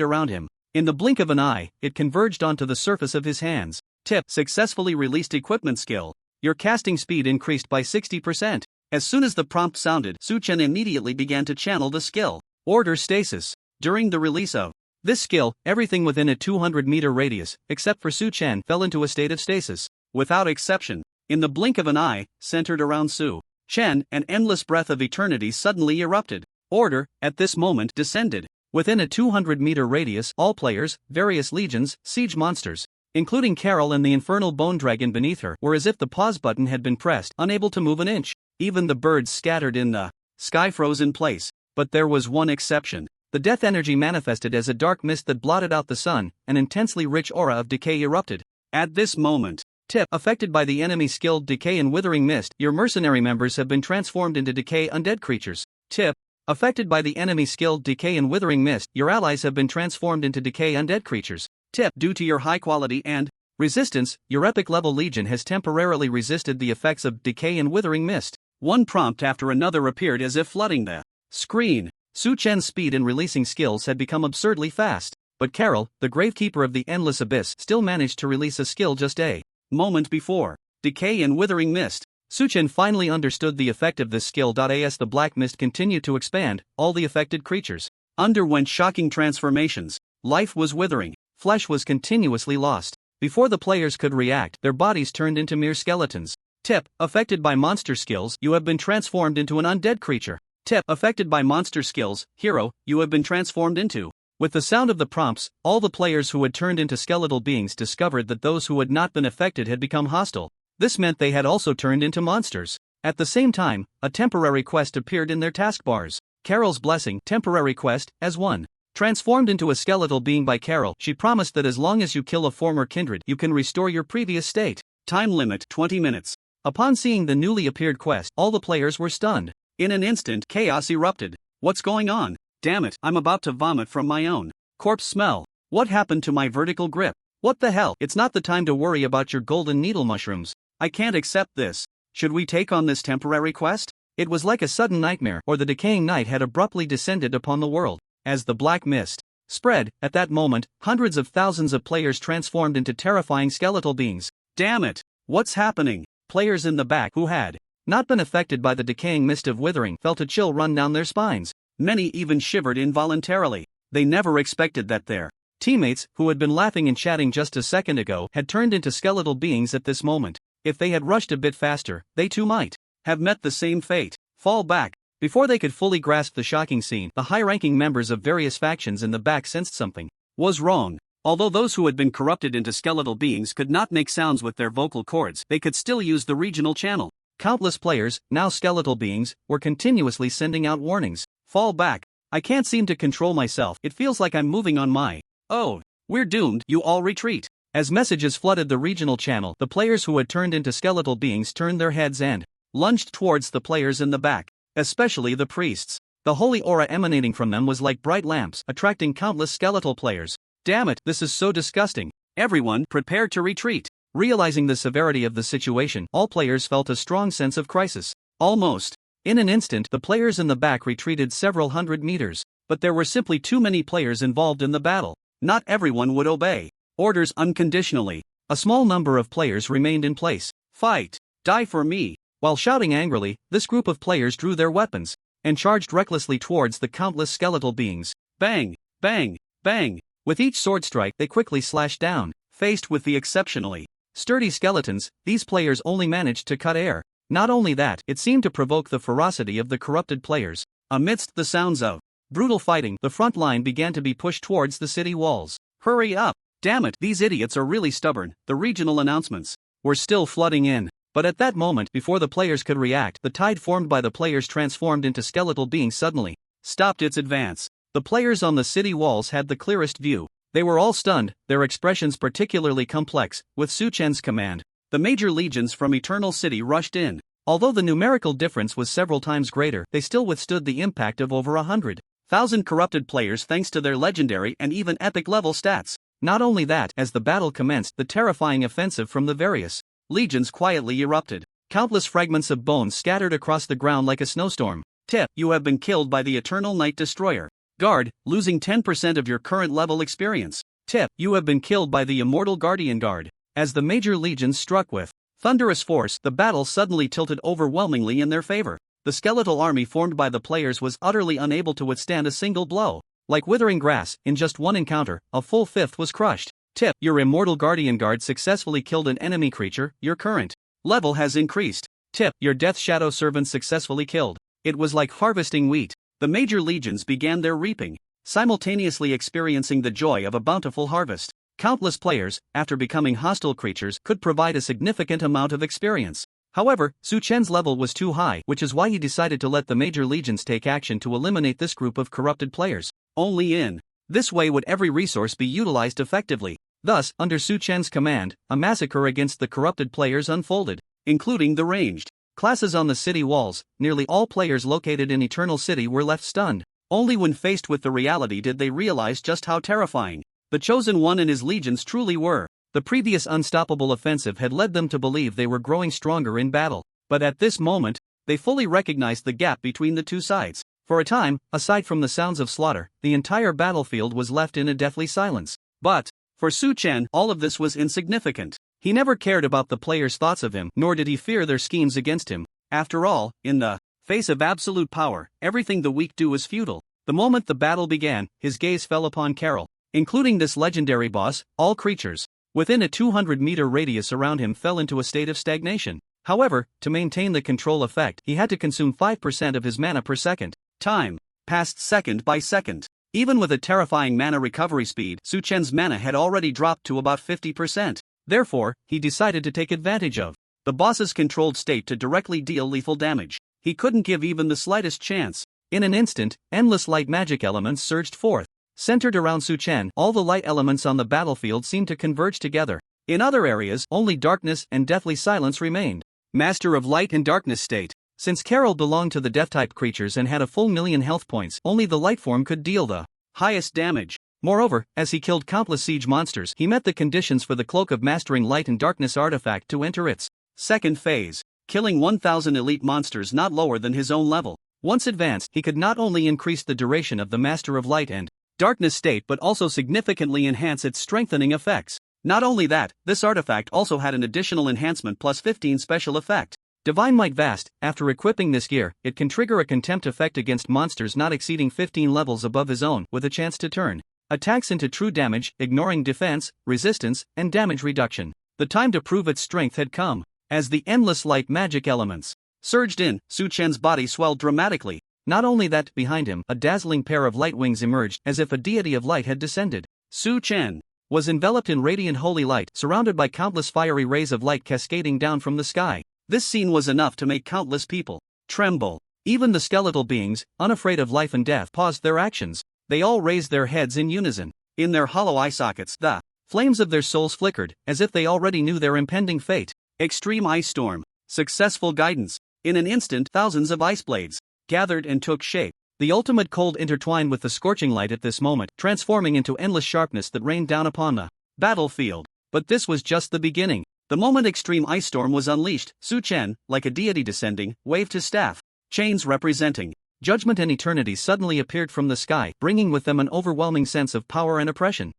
around him. In the blink of an eye, it converged onto the surface of his hands. Tip: successfully released equipment skill. Your casting speed increased by 60%. As soon as the prompt sounded, Su-chen immediately began to channel the skill. Order stasis. During the release of this skill, everything within a 200-meter radius, except for Su-chen, fell into a state of stasis. Without exception. In the blink of an eye, centered around Su-chen, an endless breath of eternity suddenly erupted. Order, at this moment, descended. Within a 200-meter radius, all players, various legions, siege monsters, including Carol and the infernal bone dragon beneath her, were as if the pause button had been pressed, unable to move an inch. Even the birds scattered in the sky froze in place. But there was one exception. The death energy manifested as a dark mist that blotted out the sun, an intensely rich aura of decay erupted. At this moment. Tip: affected by the enemy skilled decay and withering mist, your mercenary members have been transformed into decay undead creatures. Tip: affected by the enemy skilled decay and withering mist, your allies have been transformed into decay undead creatures. Tip: due to your high quality and resistance, your epic level legion has temporarily resisted the effects of decay and withering mist. One prompt after another appeared as if flooding the screen. Su-chen's speed in releasing skills had become absurdly fast, but Carol, the gravekeeper of the endless abyss, still managed to release a skill just a moment before. Decay and withering mist. Su-chen finally understood the effect of this skill. As the black mist continued to expand, all the affected creatures underwent shocking transformations. Life was withering, flesh was continuously lost. Before the players could react, their bodies turned into mere skeletons. Tip: affected by monster skills, you have been transformed into an undead creature. Tip: affected by monster skills, hero, you have been transformed into. With the sound of the prompts, all the players who had turned into skeletal beings discovered that those who had not been affected had become hostile. This meant they had also turned into monsters. At the same time, a temporary quest appeared in their taskbars. Carol's Blessing, temporary quest, as 1. Transformed into a skeletal being by Carol, she promised that as long as you kill a former kindred, you can restore your previous state. Time limit: 20 minutes. Upon seeing the newly appeared quest, all the players were stunned. In an instant, chaos erupted. What's going on? Damn it, I'm about to vomit from my own corpse smell. What happened to my vertical grip? What the hell? It's not the time to worry about your golden needle mushrooms. I can't accept this. Should we take on this temporary quest? It was like a sudden nightmare, or the decaying night had abruptly descended upon the world. As the black mist spread, at that moment, hundreds of thousands of players transformed into terrifying skeletal beings. Damn it! What's happening? Players in the back who had not been affected by the decaying mist of withering felt a chill run down their spines. Many even shivered involuntarily. They never expected that their teammates, who had been laughing and chatting just a second ago, had turned into skeletal beings at this moment. If they had rushed a bit faster, they too might have met the same fate. Fall back. Before they could fully grasp the shocking scene, the high-ranking members of various factions in the back sensed something was wrong. Although those who had been corrupted into skeletal beings could not make sounds with their vocal cords, they could still use the regional channel. Countless players, now skeletal beings, were continuously sending out warnings. Fall back. I can't seem to control myself. It feels like I'm moving on my own. We're doomed. You all retreat. As messages flooded the regional channel, the players who had turned into skeletal beings turned their heads and lunged towards the players in the back, especially the priests. The holy aura emanating from them was like bright lamps, attracting countless skeletal players. Damn it, this is so disgusting. Everyone, prepare to retreat. Realizing the severity of the situation, all players felt a strong sense of crisis. Almost. In an instant, the players in the back retreated several hundred meters. But there were simply too many players involved in the battle. Not everyone would obey orders unconditionally. A small number of players remained in place. Fight! Die for me! While shouting angrily, this group of players drew their weapons and charged recklessly towards the countless skeletal beings. Bang! Bang! Bang! With each sword strike, they quickly slashed down. Faced with the exceptionally sturdy skeletons, these players only managed to cut air. Not only that, it seemed to provoke the ferocity of the corrupted players. Amidst the sounds of brutal fighting, the front line began to be pushed towards the city walls. Hurry up! Damn it, these idiots are really stubborn. The regional announcements were still flooding in. But at that moment, before the players could react, the tide formed by the players transformed into skeletal beings suddenly stopped its advance. The players on the city walls had the clearest view. They were all stunned, their expressions particularly complex. With Su-chen's command, the major legions from Eternal City rushed in. Although the numerical difference was several times greater, they still withstood the impact of over 100,000 corrupted players thanks to their legendary and even epic level stats. Not only that, as the battle commenced, the terrifying offensive from the various legions quietly erupted. Countless fragments of bones scattered across the ground like a snowstorm. Tip: you have been killed by the Eternal Night Destroyer. Guard, losing 10% of your current level experience. Tip: you have been killed by the Immortal Guardian Guard. As the major legions struck with thunderous force, the battle suddenly tilted overwhelmingly in their favor. The skeletal army formed by the players was utterly unable to withstand a single blow. Like withering grass, in just one encounter, a full fifth was crushed. Tip: your immortal guardian guard successfully killed an enemy creature, your current level has increased. Tip: your death shadow servant successfully killed. It was like harvesting wheat. The major legions began their reaping, simultaneously experiencing the joy of a bountiful harvest. Countless players, after becoming hostile creatures, could provide a significant amount of experience. However, Su Chen's level was too high, which is why he decided to let the major legions take action to eliminate this group of corrupted players. Only in this way would every resource be utilized effectively. Thus, under Su Chen's command, a massacre against the corrupted players unfolded, including the ranged classes on the city walls. Nearly all players located in Eternal City were left stunned. Only when faced with the reality did they realize just how terrifying the Chosen One and his legions truly were. The previous unstoppable offensive had led them to believe they were growing stronger in battle, but at this moment, they fully recognized the gap between the two sides. For a time, aside from the sounds of slaughter, the entire battlefield was left in a deathly silence. But, for Su Chen, all of this was insignificant. He never cared about the players' thoughts of him, nor did he fear their schemes against him. After all, in the face of absolute power, everything the weak do is futile. The moment the battle began, his gaze fell upon Carol. Including this legendary boss, all creatures within a 200-meter radius around him fell into a state of stagnation. However, to maintain the control effect, he had to consume 5% of his mana per second. Time passed second by second. Even with a terrifying mana recovery speed, Su Chen's mana had already dropped to about 50%. Therefore, he decided to take advantage of the boss's controlled state to directly deal lethal damage. He couldn't give even the slightest chance. In an instant, endless light magic elements surged forth. Centered around Su Chen, all the light elements on the battlefield seemed to converge together. In other areas, only darkness and deathly silence remained. Master of Light and Darkness state. Since Carol belonged to the death-type creatures and had a full 1,000,000 health points, only the light form could deal the highest damage. Moreover, as he killed countless siege monsters, he met the conditions for the Cloak of Mastering Light and Darkness artifact to enter its second phase, killing 1,000 elite monsters not lower than his own level. Once advanced, he could not only increase the duration of the Master of Light and Darkness state but also significantly enhance its strengthening effects. Not only that, this artifact also had an additional enhancement plus 15 special effect. Divine Might Vast. After equipping this gear, it can trigger a contempt effect against monsters not exceeding 15 levels above his own, with a chance to turn attacks into true damage, ignoring defense, resistance, and damage reduction. The time to prove its strength had come. As the endless light magic elements surged in, Su Chen's body swelled dramatically. Not only that, behind him, a dazzling pair of light wings emerged, as if a deity of light had descended. Su Chen was enveloped in radiant holy light, surrounded by countless fiery rays of light cascading down from the sky. This scene was enough to make countless people tremble. Even the skeletal beings, unafraid of life and death, paused their actions. They all raised their heads in unison. In their hollow eye sockets, the flames of their souls flickered, as if they already knew their impending fate. Extreme ice storm. Successful guidance. In an instant, thousands of ice blades gathered and took shape. The ultimate cold intertwined with the scorching light at this moment, transforming into endless sharpness that rained down upon the battlefield. But this was just the beginning. The moment extreme ice storm was unleashed, Su Chen, like a deity descending, waved his staff. Chains representing judgment and eternity suddenly appeared from the sky, bringing with them an overwhelming sense of power and oppression.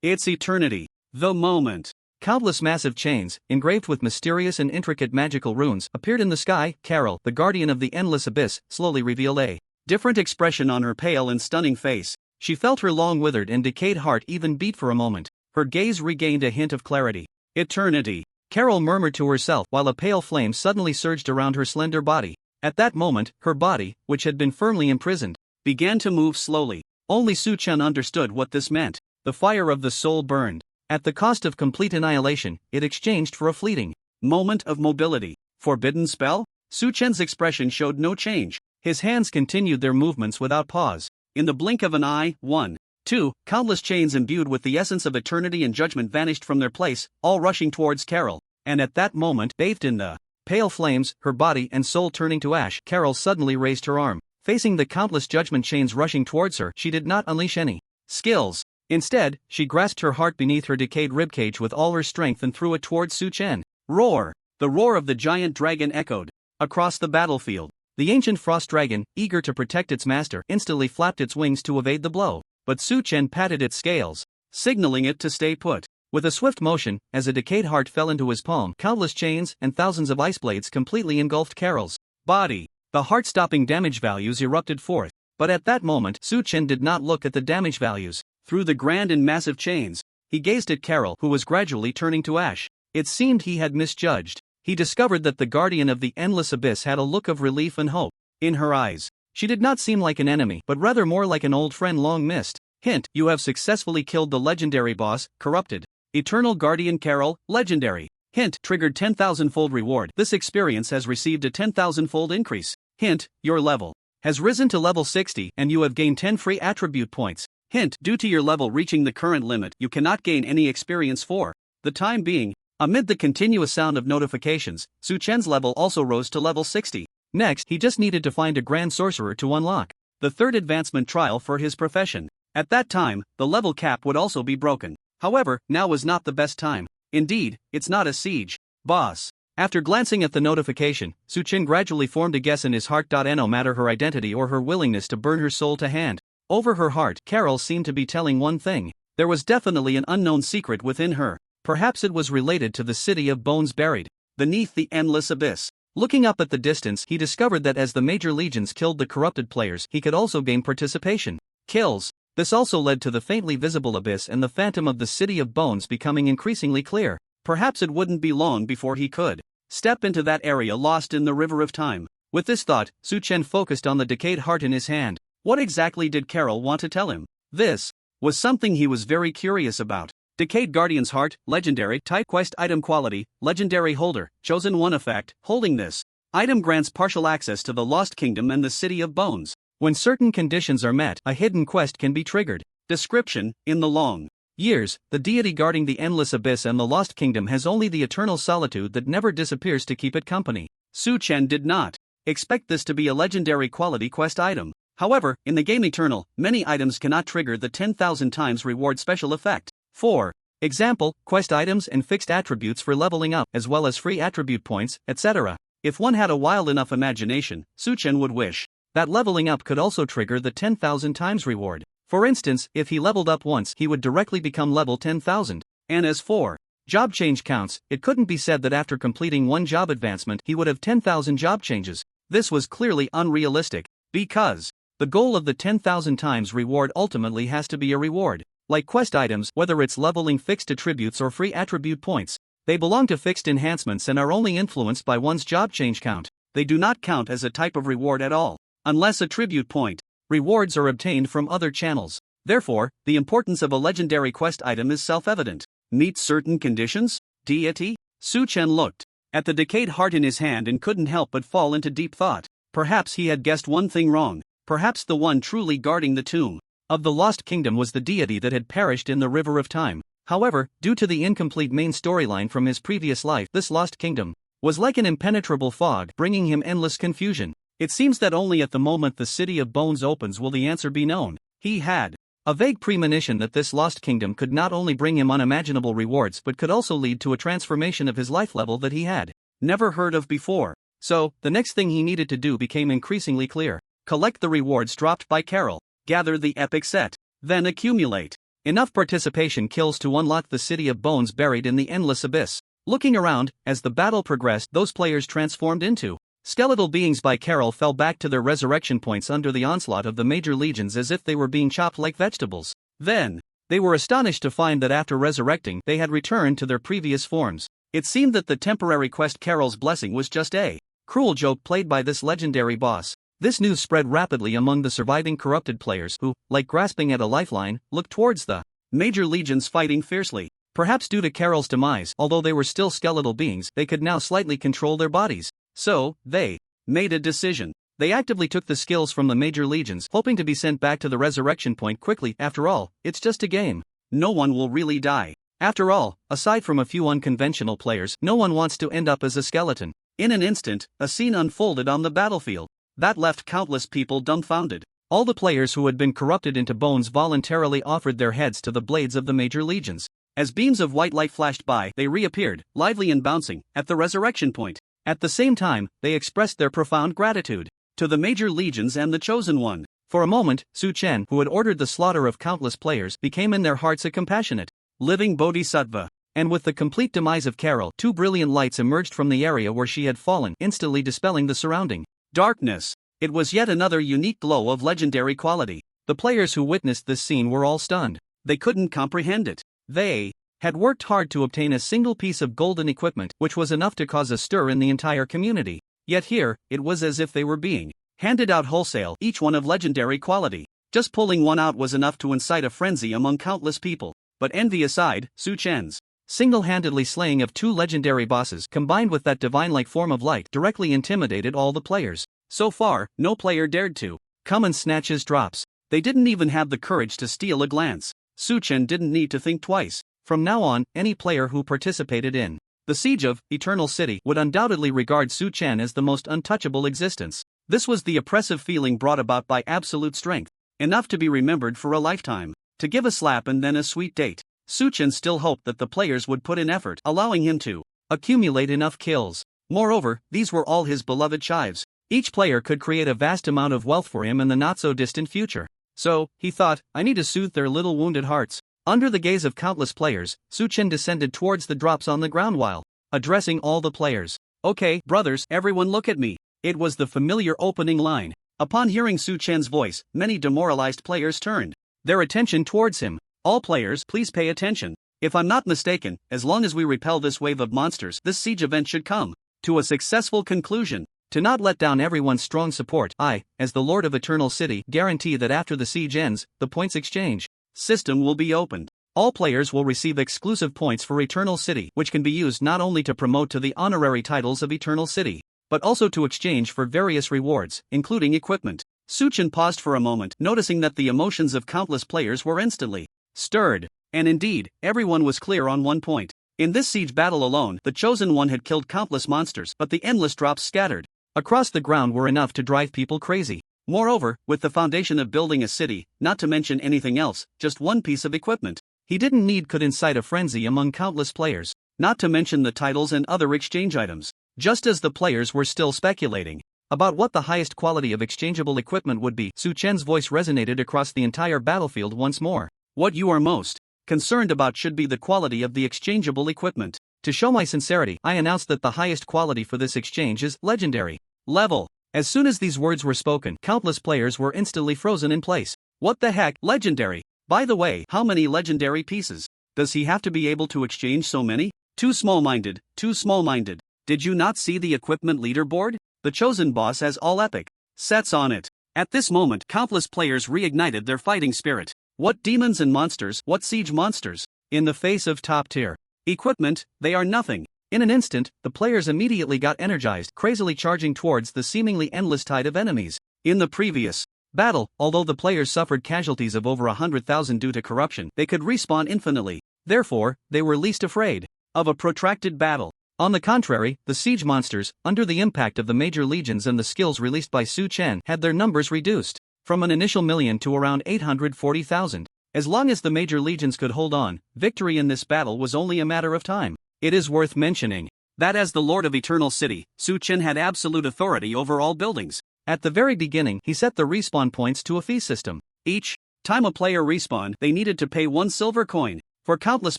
It's eternity. The moment. Countless massive chains, engraved with mysterious and intricate magical runes, appeared in the sky. Carol, the guardian of the endless abyss, slowly revealed a different expression on her pale and stunning face. She felt her long withered and decayed heart even beat for a moment. Her gaze regained a hint of clarity. Eternity. Carol murmured to herself while a pale flame suddenly surged around her slender body. At that moment, her body, which had been firmly imprisoned, began to move slowly. Only Su Chen understood what this meant. The fire of the soul burned. At the cost of complete annihilation, it exchanged for a fleeting moment of mobility. Forbidden spell? Su Chen's expression showed no change. His hands continued their movements without pause. In the blink of an eye, 1, 2, countless chains imbued with the essence of eternity and judgment vanished from their place, all rushing towards Carol. And at that moment, bathed in the pale flames, her body and soul turning to ash, Carol suddenly raised her arm. Facing the countless judgment chains rushing towards her, she did not unleash any skills. Instead, she grasped her heart beneath her decayed ribcage with all her strength and threw it towards Su Chen. Roar! The roar of the giant dragon echoed across the battlefield. The ancient frost dragon, eager to protect its master, instantly flapped its wings to evade the blow. But Su Chen patted its scales, signaling it to stay put. With a swift motion, as a decayed heart fell into his palm, countless chains and thousands of ice blades completely engulfed Carol's body. The heart-stopping damage values erupted forth. But at that moment, Su Chen did not look at the damage values. Through the grand and massive chains, he gazed at Carol, who was gradually turning to ash. It seemed he had misjudged. He discovered that the guardian of the endless abyss had a look of relief and hope in her eyes. She did not seem like an enemy, but rather more like an old friend long missed. Hint: you have successfully killed the legendary boss, Corrupted. Eternal Guardian Carol, Legendary. Hint: triggered 10,000-fold reward. This experience has received a 10,000-fold increase. Hint: your level has risen to level 60 and you have gained 10 free attribute points. Hint: due to your level reaching the current limit, you cannot gain any experience for the time being. Amid the continuous sound of notifications, Su Chen's level also rose to level 60. Next, he just needed to find a Grand Sorcerer to unlock the third advancement trial for his profession. At that time, the level cap would also be broken. However, now was not the best time. Indeed, it's not a siege boss. After glancing at the notification, Su Chen gradually formed a guess in his heart. No matter her identity or her willingness to burn her soul to hand over her heart, Carol seemed to be telling one thing. There was definitely an unknown secret within her. Perhaps it was related to the city of bones buried beneath the endless abyss. Looking up at the distance, he discovered that as the major legions killed the corrupted players, he could also gain participation kills. This also led to the faintly visible abyss and the phantom of the city of bones becoming increasingly clear. Perhaps it wouldn't be long before he could step into that area lost in the river of time. With this thought, Su Chen focused on the decayed heart in his hand. What exactly did Carol want to tell him? This was something he was very curious about. Decayed Guardian's Heart, Legendary, Type Quest Item Quality, Legendary Holder, Chosen One Effect. Holding this item grants partial access to the Lost Kingdom and the City of Bones. When certain conditions are met, a hidden quest can be triggered. Description: in the long years, the deity guarding the endless abyss and the Lost Kingdom has only the eternal solitude that never disappears to keep it company. Su Chen did not expect this to be a legendary quality quest item. However, in the game Eternal, many items cannot trigger the 10,000 times reward special effect. For example, quest items and fixed attributes for leveling up, as well as free attribute points, etc. If one had a wild enough imagination, Su Chen would wish that leveling up could also trigger the 10,000 times reward. For instance, if he leveled up once, he would directly become level 10,000. And as for job change counts, it couldn't be said that after completing one job advancement he would have 10,000 job changes. This was clearly unrealistic, because the goal of the 10,000 times reward ultimately has to be a reward. Like quest items, whether it's leveling fixed attributes or free attribute points, they belong to fixed enhancements and are only influenced by one's job change count. They do not count as a type of reward at all, unless attribute point rewards are obtained from other channels. Therefore, the importance of a legendary quest item is self-evident. Meet certain conditions? Deity? Su Chen looked at the decayed heart in his hand and couldn't help but fall into deep thought. Perhaps he had guessed one thing wrong. Perhaps the one truly guarding the tomb of the Lost Kingdom was the deity that had perished in the river of time. However, due to the incomplete main storyline from his previous life, this Lost Kingdom was like an impenetrable fog, bringing him endless confusion. It seems that only at the moment the City of Bones opens will the answer be known. He had a vague premonition that this Lost Kingdom could not only bring him unimaginable rewards but could also lead to a transformation of his life level that he had never heard of before. So, the next thing he needed to do became increasingly clear. Collect the rewards dropped by Carol. Gather the epic set. Then accumulate enough participation kills to unlock the City of Bones buried in the endless abyss. Looking around, as the battle progressed, those players transformed into skeletal beings by Carol fell back to their resurrection points under the onslaught of the major legions as if they were being chopped like vegetables. Then, they were astonished to find that after resurrecting, they had returned to their previous forms. It seemed that the temporary quest Carol's blessing was just a cruel joke played by this legendary boss. This news spread rapidly among the surviving corrupted players who, like grasping at a lifeline, looked towards the major legions fighting fiercely. Perhaps due to Carol's demise, although they were still skeletal beings, they could now slightly control their bodies. So, they made a decision. They actively took the skills from the major legions, hoping to be sent back to the resurrection point quickly. After all, it's just a game. No one will really die. After all, aside from a few unconventional players, no one wants to end up as a skeleton. In an instant, a scene unfolded on the battlefield that left countless people dumbfounded. All the players who had been corrupted into bones voluntarily offered their heads to the blades of the major legions. As beams of white light flashed by, they reappeared, lively and bouncing, at the resurrection point. At the same time, they expressed their profound gratitude to the major legions and the Chosen One. For a moment, Su Chen, who had ordered the slaughter of countless players, became in their hearts a compassionate living bodhisattva. And with the complete demise of Carol, two brilliant lights emerged from the area where she had fallen, instantly dispelling the surrounding darkness. It was yet another unique glow of legendary quality. The players who witnessed this scene were all stunned. They couldn't comprehend it. They had worked hard to obtain a single piece of golden equipment, which was enough to cause a stir in the entire community. Yet here, it was as if they were being handed out wholesale, each one of legendary quality. Just pulling one out was enough to incite a frenzy among countless people. But envy aside, Su Chen's single-handedly slaying of two legendary bosses, combined with that divine-like form of light, directly intimidated all the players. So far, no player dared to come and snatch his drops. They didn't even have the courage to steal a glance. Su Chen didn't need to think twice. From now on, any player who participated in the siege of Eternal City would undoubtedly regard Su Chen as the most untouchable existence. This was the oppressive feeling brought about by absolute strength, enough to be remembered for a lifetime. To give a slap and then a sweet date. Su Chen still hoped that the players would put in effort, allowing him to accumulate enough kills. Moreover, these were all his beloved chives. Each player could create a vast amount of wealth for him in the not-so-distant future. So, he thought, I need to soothe their little wounded hearts. Under the gaze of countless players, Su Chen descended towards the drops on the ground while addressing all the players. Okay, brothers, everyone look at me. It was the familiar opening line. Upon hearing Su Chen's voice, many demoralized players turned their attention towards him. All players, please pay attention. If I'm not mistaken, as long as we repel this wave of monsters, this siege event should come to a successful conclusion. To not let down everyone's strong support, I, as the Lord of Eternal City, guarantee that after the siege ends, the points exchange system will be opened. All players will receive exclusive points for Eternal City, which can be used not only to promote to the honorary titles of Eternal City, but also to exchange for various rewards, including equipment. Su Chen paused for a moment, noticing that the emotions of countless players were instantly stirred. And indeed, everyone was clear on one point. In this siege battle alone, the Chosen One had killed countless monsters, but the endless drops scattered across the ground were enough to drive people crazy. Moreover, with the foundation of building a city, not to mention anything else, just one piece of equipment he didn't need could incite a frenzy among countless players, not to mention the titles and other exchange items. Just as the players were still speculating about what the highest quality of exchangeable equipment would be, Su Chen's voice resonated across the entire battlefield once more. What you are most concerned about should be the quality of the exchangeable equipment. To show my sincerity, I announced that the highest quality for this exchange is legendary level. As soon as these words were spoken, countless players were instantly frozen in place. What the heck, legendary? By the way, how many legendary pieces does he have to be able to exchange so many? Too small-minded, too small-minded. Did you not see the equipment leaderboard? The chosen boss has all epic sets on it. At this moment, countless players reignited their fighting spirit. What demons and monsters, what siege monsters? In the face of top-tier equipment, they are nothing. In an instant, the players immediately got energized, crazily charging towards the seemingly endless tide of enemies. In the previous battle, although the players suffered casualties of over 100,000 due to corruption, they could respawn infinitely. Therefore, they were least afraid of a protracted battle. On the contrary, the siege monsters, under the impact of the major legions and the skills released by Su Chen, had their numbers reduced from an initial million to around 840,000. As long as the major legions could hold on, victory in this battle was only a matter of time. It is worth mentioning that as the Lord of Eternal City, Su Chen had absolute authority over all buildings. At the very beginning, he set the respawn points to a fee system. Each time a player respawned, they needed to pay 1 silver coin. For countless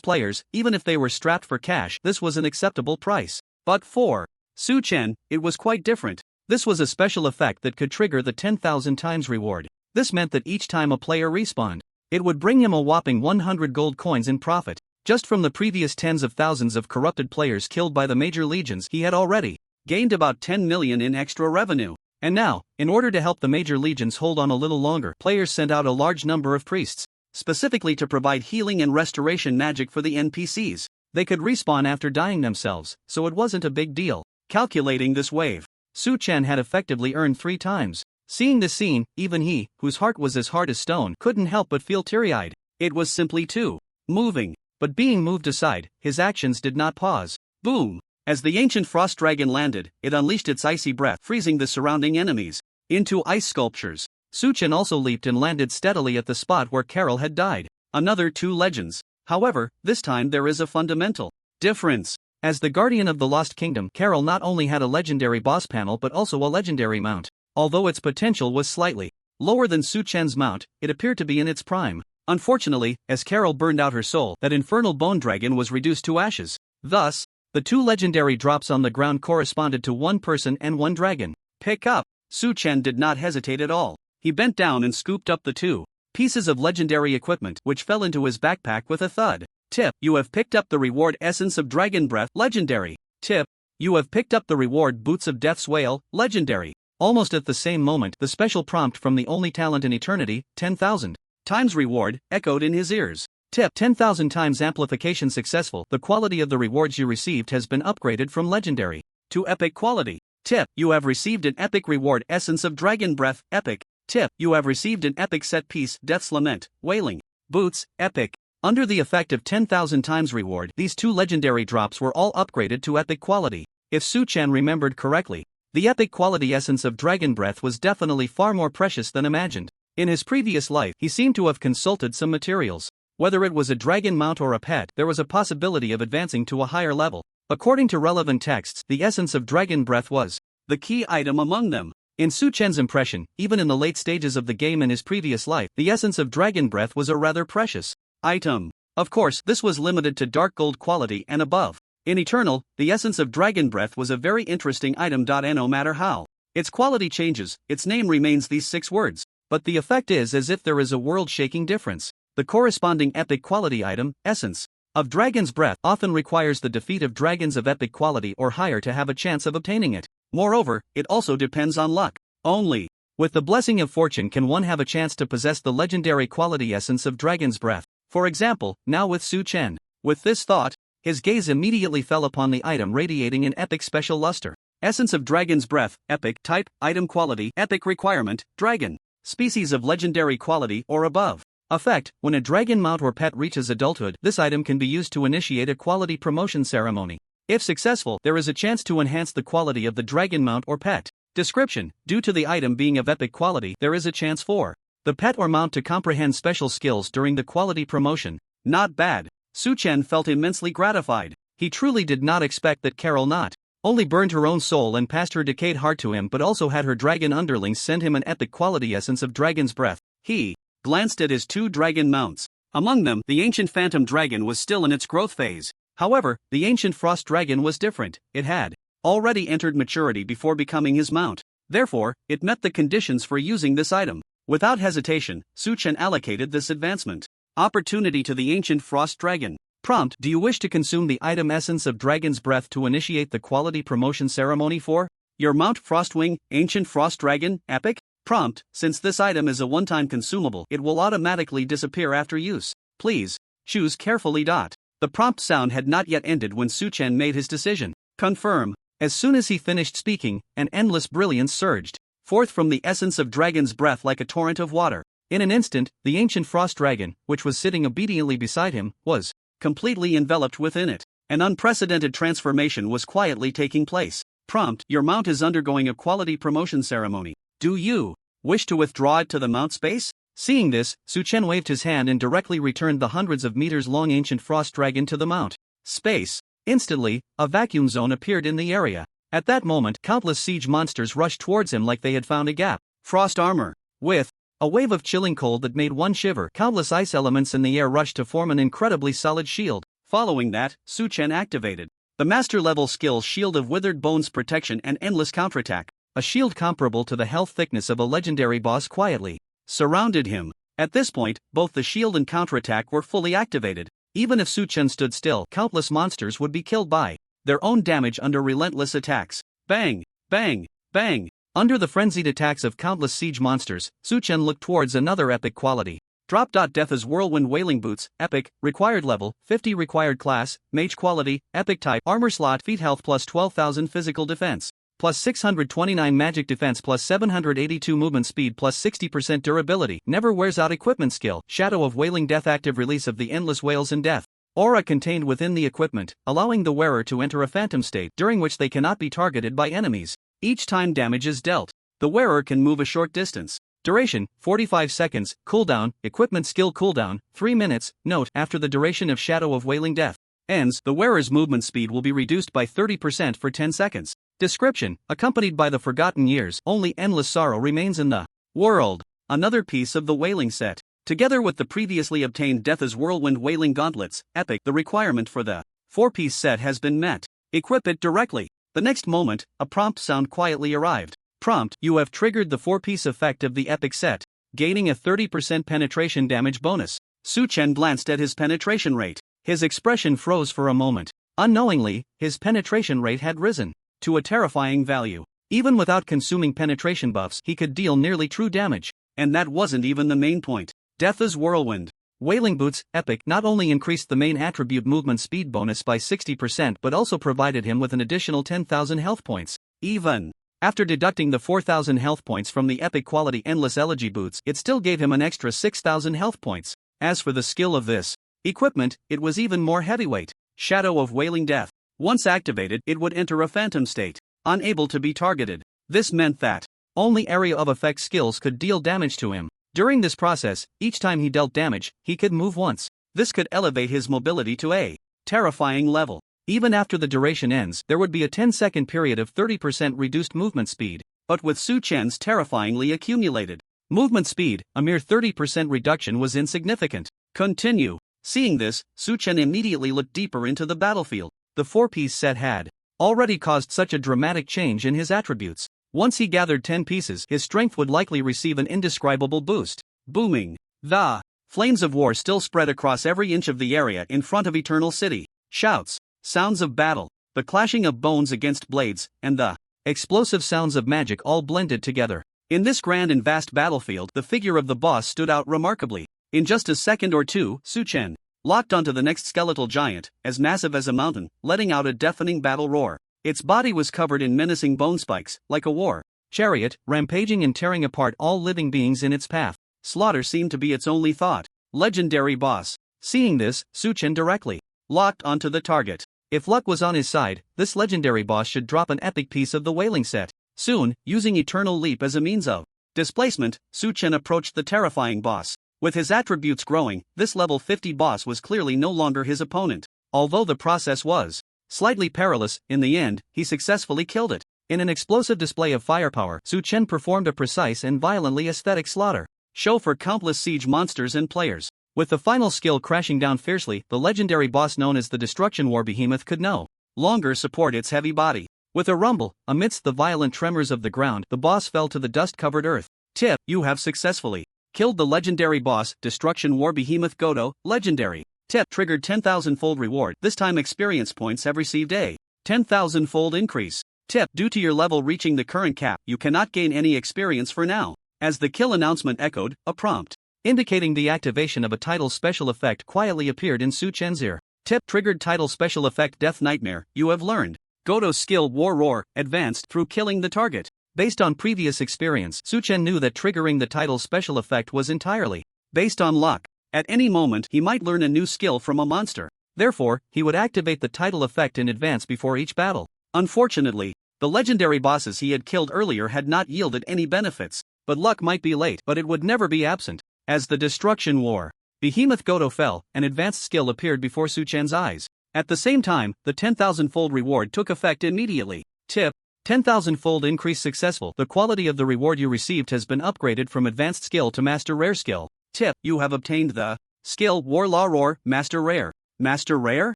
players, even if they were strapped for cash, this was an acceptable price. But for Su Chen, it was quite different. This was a special effect that could trigger the 10,000 times reward. This meant that each time a player respawned, it would bring him a whopping 100 gold coins in profit. Just from the previous tens of thousands of corrupted players killed by the major legions, he had already gained about 10 million in extra revenue. And now, in order to help the major legions hold on a little longer, players sent out a large number of priests, specifically to provide healing and restoration magic for the NPCs. They could respawn after dying themselves, so it wasn't a big deal. Calculating this wave, Su Chen had effectively earned 3 times. Seeing this scene, even he, whose heart was as hard as stone, couldn't help but feel teary-eyed. It was simply too moving. But being moved aside, his actions did not pause. Boom! As the ancient frost dragon landed, it unleashed its icy breath, freezing the surrounding enemies into ice sculptures. Su Chen also leaped and landed steadily at the spot where Carol had died. Another 2 legends. However, this time there is a fundamental difference. As the guardian of the Lost Kingdom, Carol not only had a legendary boss panel but also a legendary mount. Although its potential was slightly lower than Su Chen's mount, it appeared to be in its prime. Unfortunately, as Carol burned out her soul, that infernal bone dragon was reduced to ashes. Thus, the 2 legendary drops on the ground corresponded to 1 person and 1 dragon. Pick up. Su Chen did not hesitate at all. He bent down and scooped up the 2 pieces of legendary equipment, which fell into his backpack with a thud. Tip: you have picked up the reward Essence of Dragon Breath, legendary. Tip: you have picked up the reward Boots of Death's Whale, legendary. Almost at the same moment, the special prompt from the only talent in eternity, 10,000 times reward, echoed in his ears. Tip: 10,000 times amplification successful. The quality of the rewards you received has been upgraded from legendary to epic quality. Tip: you have received an epic reward Essence of Dragon Breath, epic. Tip: you have received an epic set piece Death's Lament, Wailing Boots, epic. Under the effect of 10,000 times reward, these 2 legendary drops were all upgraded to epic quality. If Su Chen remembered correctly, the epic quality Essence of Dragon Breath was definitely far more precious than imagined. In his previous life, he seemed to have consulted some materials. Whether it was a dragon mount or a pet, there was a possibility of advancing to a higher level. According to relevant texts, the Essence of Dragon Breath was the key item among them. In Su Chen's impression, even in the late stages of the game in his previous life, the Essence of Dragon Breath was a rather precious item. Of course, this was limited to dark gold quality and above. In Eternal, the Essence of Dragon Breath was a very interesting item. No matter how its quality changes, its name remains these 6 words. But the effect is as if there is a world-shaking difference. The corresponding epic quality item, Essence of Dragon's Breath, often requires the defeat of dragons of epic quality or higher to have a chance of obtaining it. Moreover, it also depends on luck. Only with the blessing of fortune can one have a chance to possess the legendary quality Essence of Dragon's Breath. For example, now with Su Chen. With this thought, his gaze immediately fell upon the item radiating an epic special luster. Essence of Dragon's Breath, epic. Type, item quality, epic. Requirement, dragon. Species of legendary quality or above. Effect: when a dragon mount or pet reaches adulthood, this item can be used to initiate a quality promotion ceremony. If successful, there is a chance to enhance the quality of the dragon mount or pet. Description: due to the item being of epic quality, there is a chance for the pet or mount to comprehend special skills during the quality promotion. Not bad. Su Chen felt immensely gratified. He truly did not expect that Carol not only burned her own soul and passed her decayed heart to him but also had her dragon underlings send him an epic quality Essence of Dragon's Breath. He glanced at his 2 dragon mounts. Among them, the ancient phantom dragon was still in its growth phase. However, the ancient frost dragon was different. It had already entered maturity before becoming his mount. Therefore, it met the conditions for using this item. Without hesitation, Su Chen allocated this advancement opportunity to the ancient frost dragon. Prompt: do you wish to consume the item Essence of Dragon's Breath to initiate the quality promotion ceremony for your mount Frostwing, Ancient Frost Dragon, epic? Prompt: since this item is a one-time consumable, it will automatically disappear after use. Please choose carefully. The prompt sound had not yet ended when Su Chen made his decision. Confirm. As soon as he finished speaking, an endless brilliance surged forth from the Essence of Dragon's Breath like a torrent of water. In an instant, the ancient frost dragon, which was sitting obediently beside him, was completely enveloped within it. An unprecedented transformation was quietly taking place. Prompt: your mount is undergoing a quality promotion ceremony. Do you wish to withdraw it to the mount space? Seeing this, Su Chen waved his hand and directly returned the hundreds of meters long ancient frost dragon to the mount space. Instantly, a vacuum zone appeared in the area. At that moment, countless siege monsters rushed towards him like they had found a gap. Frost armor. With a wave of chilling cold that made one shiver, countless ice elements in the air rushed to form an incredibly solid shield. Following that, Su Chen activated the master-level skill Shield of Withered Bones Protection and Endless Counterattack. A shield comparable to the health thickness of a legendary boss quietly surrounded him. At this point, both the shield and counterattack were fully activated. Even if Su Chen stood still, countless monsters would be killed by their own damage under relentless attacks. Bang! Bang! Bang! Under the frenzied attacks of countless siege monsters, Su Chen looked towards another epic quality drop. Death as Whirlwind Wailing Boots, epic. Required level, 50. Required class, mage quality, epic. Type, armor slot. Feet health plus 12,000 physical defense, plus 629 magic defense, plus 782 movement speed, plus 60% durability. Never wears out equipment skill. Shadow of Wailing Death. Active release of the endless wails in death aura contained within the equipment, allowing the wearer to enter a phantom state during which they cannot be targeted by enemies. Each time damage is dealt, the wearer can move a short distance. Duration, 45 seconds. Cooldown, equipment skill cooldown, 3 minutes. Note: after the duration of Shadow of Wailing Death ends, the wearer's movement speed will be reduced by 30% for 10 seconds. Description: accompanied by the forgotten years, only endless sorrow remains in the world. Another piece of the Wailing set. Together with the previously obtained Death's Whirlwind Wailing Gauntlets, epic, the requirement for the 4-piece set has been met. Equip it directly. The next moment, a prompt sound quietly arrived. Prompt: you have triggered the 4-piece effect of the epic set, gaining a 30% penetration damage bonus. Su Chen glanced at his penetration rate. His expression froze for a moment. Unknowingly, his penetration rate had risen to a terrifying value. Even without consuming penetration buffs, he could deal nearly true damage. And that wasn't even the main point. Death's Whirlwind Wailing Boots, epic, not only increased the main attribute movement speed bonus by 60% but also provided him with an additional 10,000 health points. Even after deducting the 4,000 health points from the epic quality Endless Elegy boots, it still gave him an extra 6,000 health points. As for the skill of this equipment, it was even more heavyweight. Shadow of Wailing Death. Once activated, it would enter a phantom state, unable to be targeted. This meant that only area of effect skills could deal damage to him. During this process, each time he dealt damage, he could move once. This could elevate his mobility to a terrifying level. Even after the duration ends, there would be a 10-second period of 30% reduced movement speed. But with Su Chen's terrifyingly accumulated movement speed, a mere 30% reduction was insignificant. Continue. Seeing this, Su Chen immediately looked deeper into the battlefield. The 4-piece set had already caused such a dramatic change in his attributes. Once he gathered 10 pieces, his strength would likely receive an indescribable boost. Booming. The flames of war still spread across every inch of the area in front of Eternal City. Shouts, sounds of battle, the clashing of bones against blades, and the explosive sounds of magic all blended together. In this grand and vast battlefield, the figure of the boss stood out remarkably. In just a second or two, Su Chen locked onto the next skeletal giant, as massive as a mountain, letting out a deafening battle roar. Its body was covered in menacing bone spikes, like a war chariot, rampaging and tearing apart all living beings in its path. Slaughter seemed to be its only thought. Legendary boss. Seeing this, Su Chen directly locked onto the target. If luck was on his side, this legendary boss should drop an epic piece of the wailing set. Soon, using Eternal Leap as a means of displacement, Su Chen approached the terrifying boss. With his attributes growing, this level 50 boss was clearly no longer his opponent. Although the process was slightly perilous, in the end, he successfully killed it. In an explosive display of firepower, Su Chen performed a precise and violently aesthetic slaughter show for countless siege monsters and players. With the final skill crashing down fiercely, the legendary boss known as the Destruction War Behemoth could no longer support its heavy body. With a rumble, amidst the violent tremors of the ground, the boss fell to the dust-covered earth. Tip: you have successfully killed the legendary boss, Destruction War Behemoth Godo, legendary. Tip: triggered 10,000-fold reward. This time experience points have received a 10,000-fold increase. Tip: due to your level reaching the current cap, you cannot gain any experience for now. As the kill announcement echoed, a prompt indicating the activation of a title special effect quietly appeared in Su Chen's ear. Tip: triggered title special effect Death Nightmare. You have learned Godo's skill War Roar, advanced through killing the target. Based on previous experience, Su Chen knew that triggering the title special effect was entirely based on luck. At any moment, he might learn a new skill from a monster. Therefore, he would activate the title effect in advance before each battle. Unfortunately, the legendary bosses he had killed earlier had not yielded any benefits. But luck might be late, but it would never be absent. As the Destruction War Behemoth Godo fell, an advanced skill appeared before Su Chen's eyes. At the same time, the 10,000-fold reward took effect immediately. Tip: 10,000-fold increase successful. The quality of the reward you received has been upgraded from advanced skill to master rare skill. Tip: you have obtained the skill War Law Roar, Master Rare. Master Rare?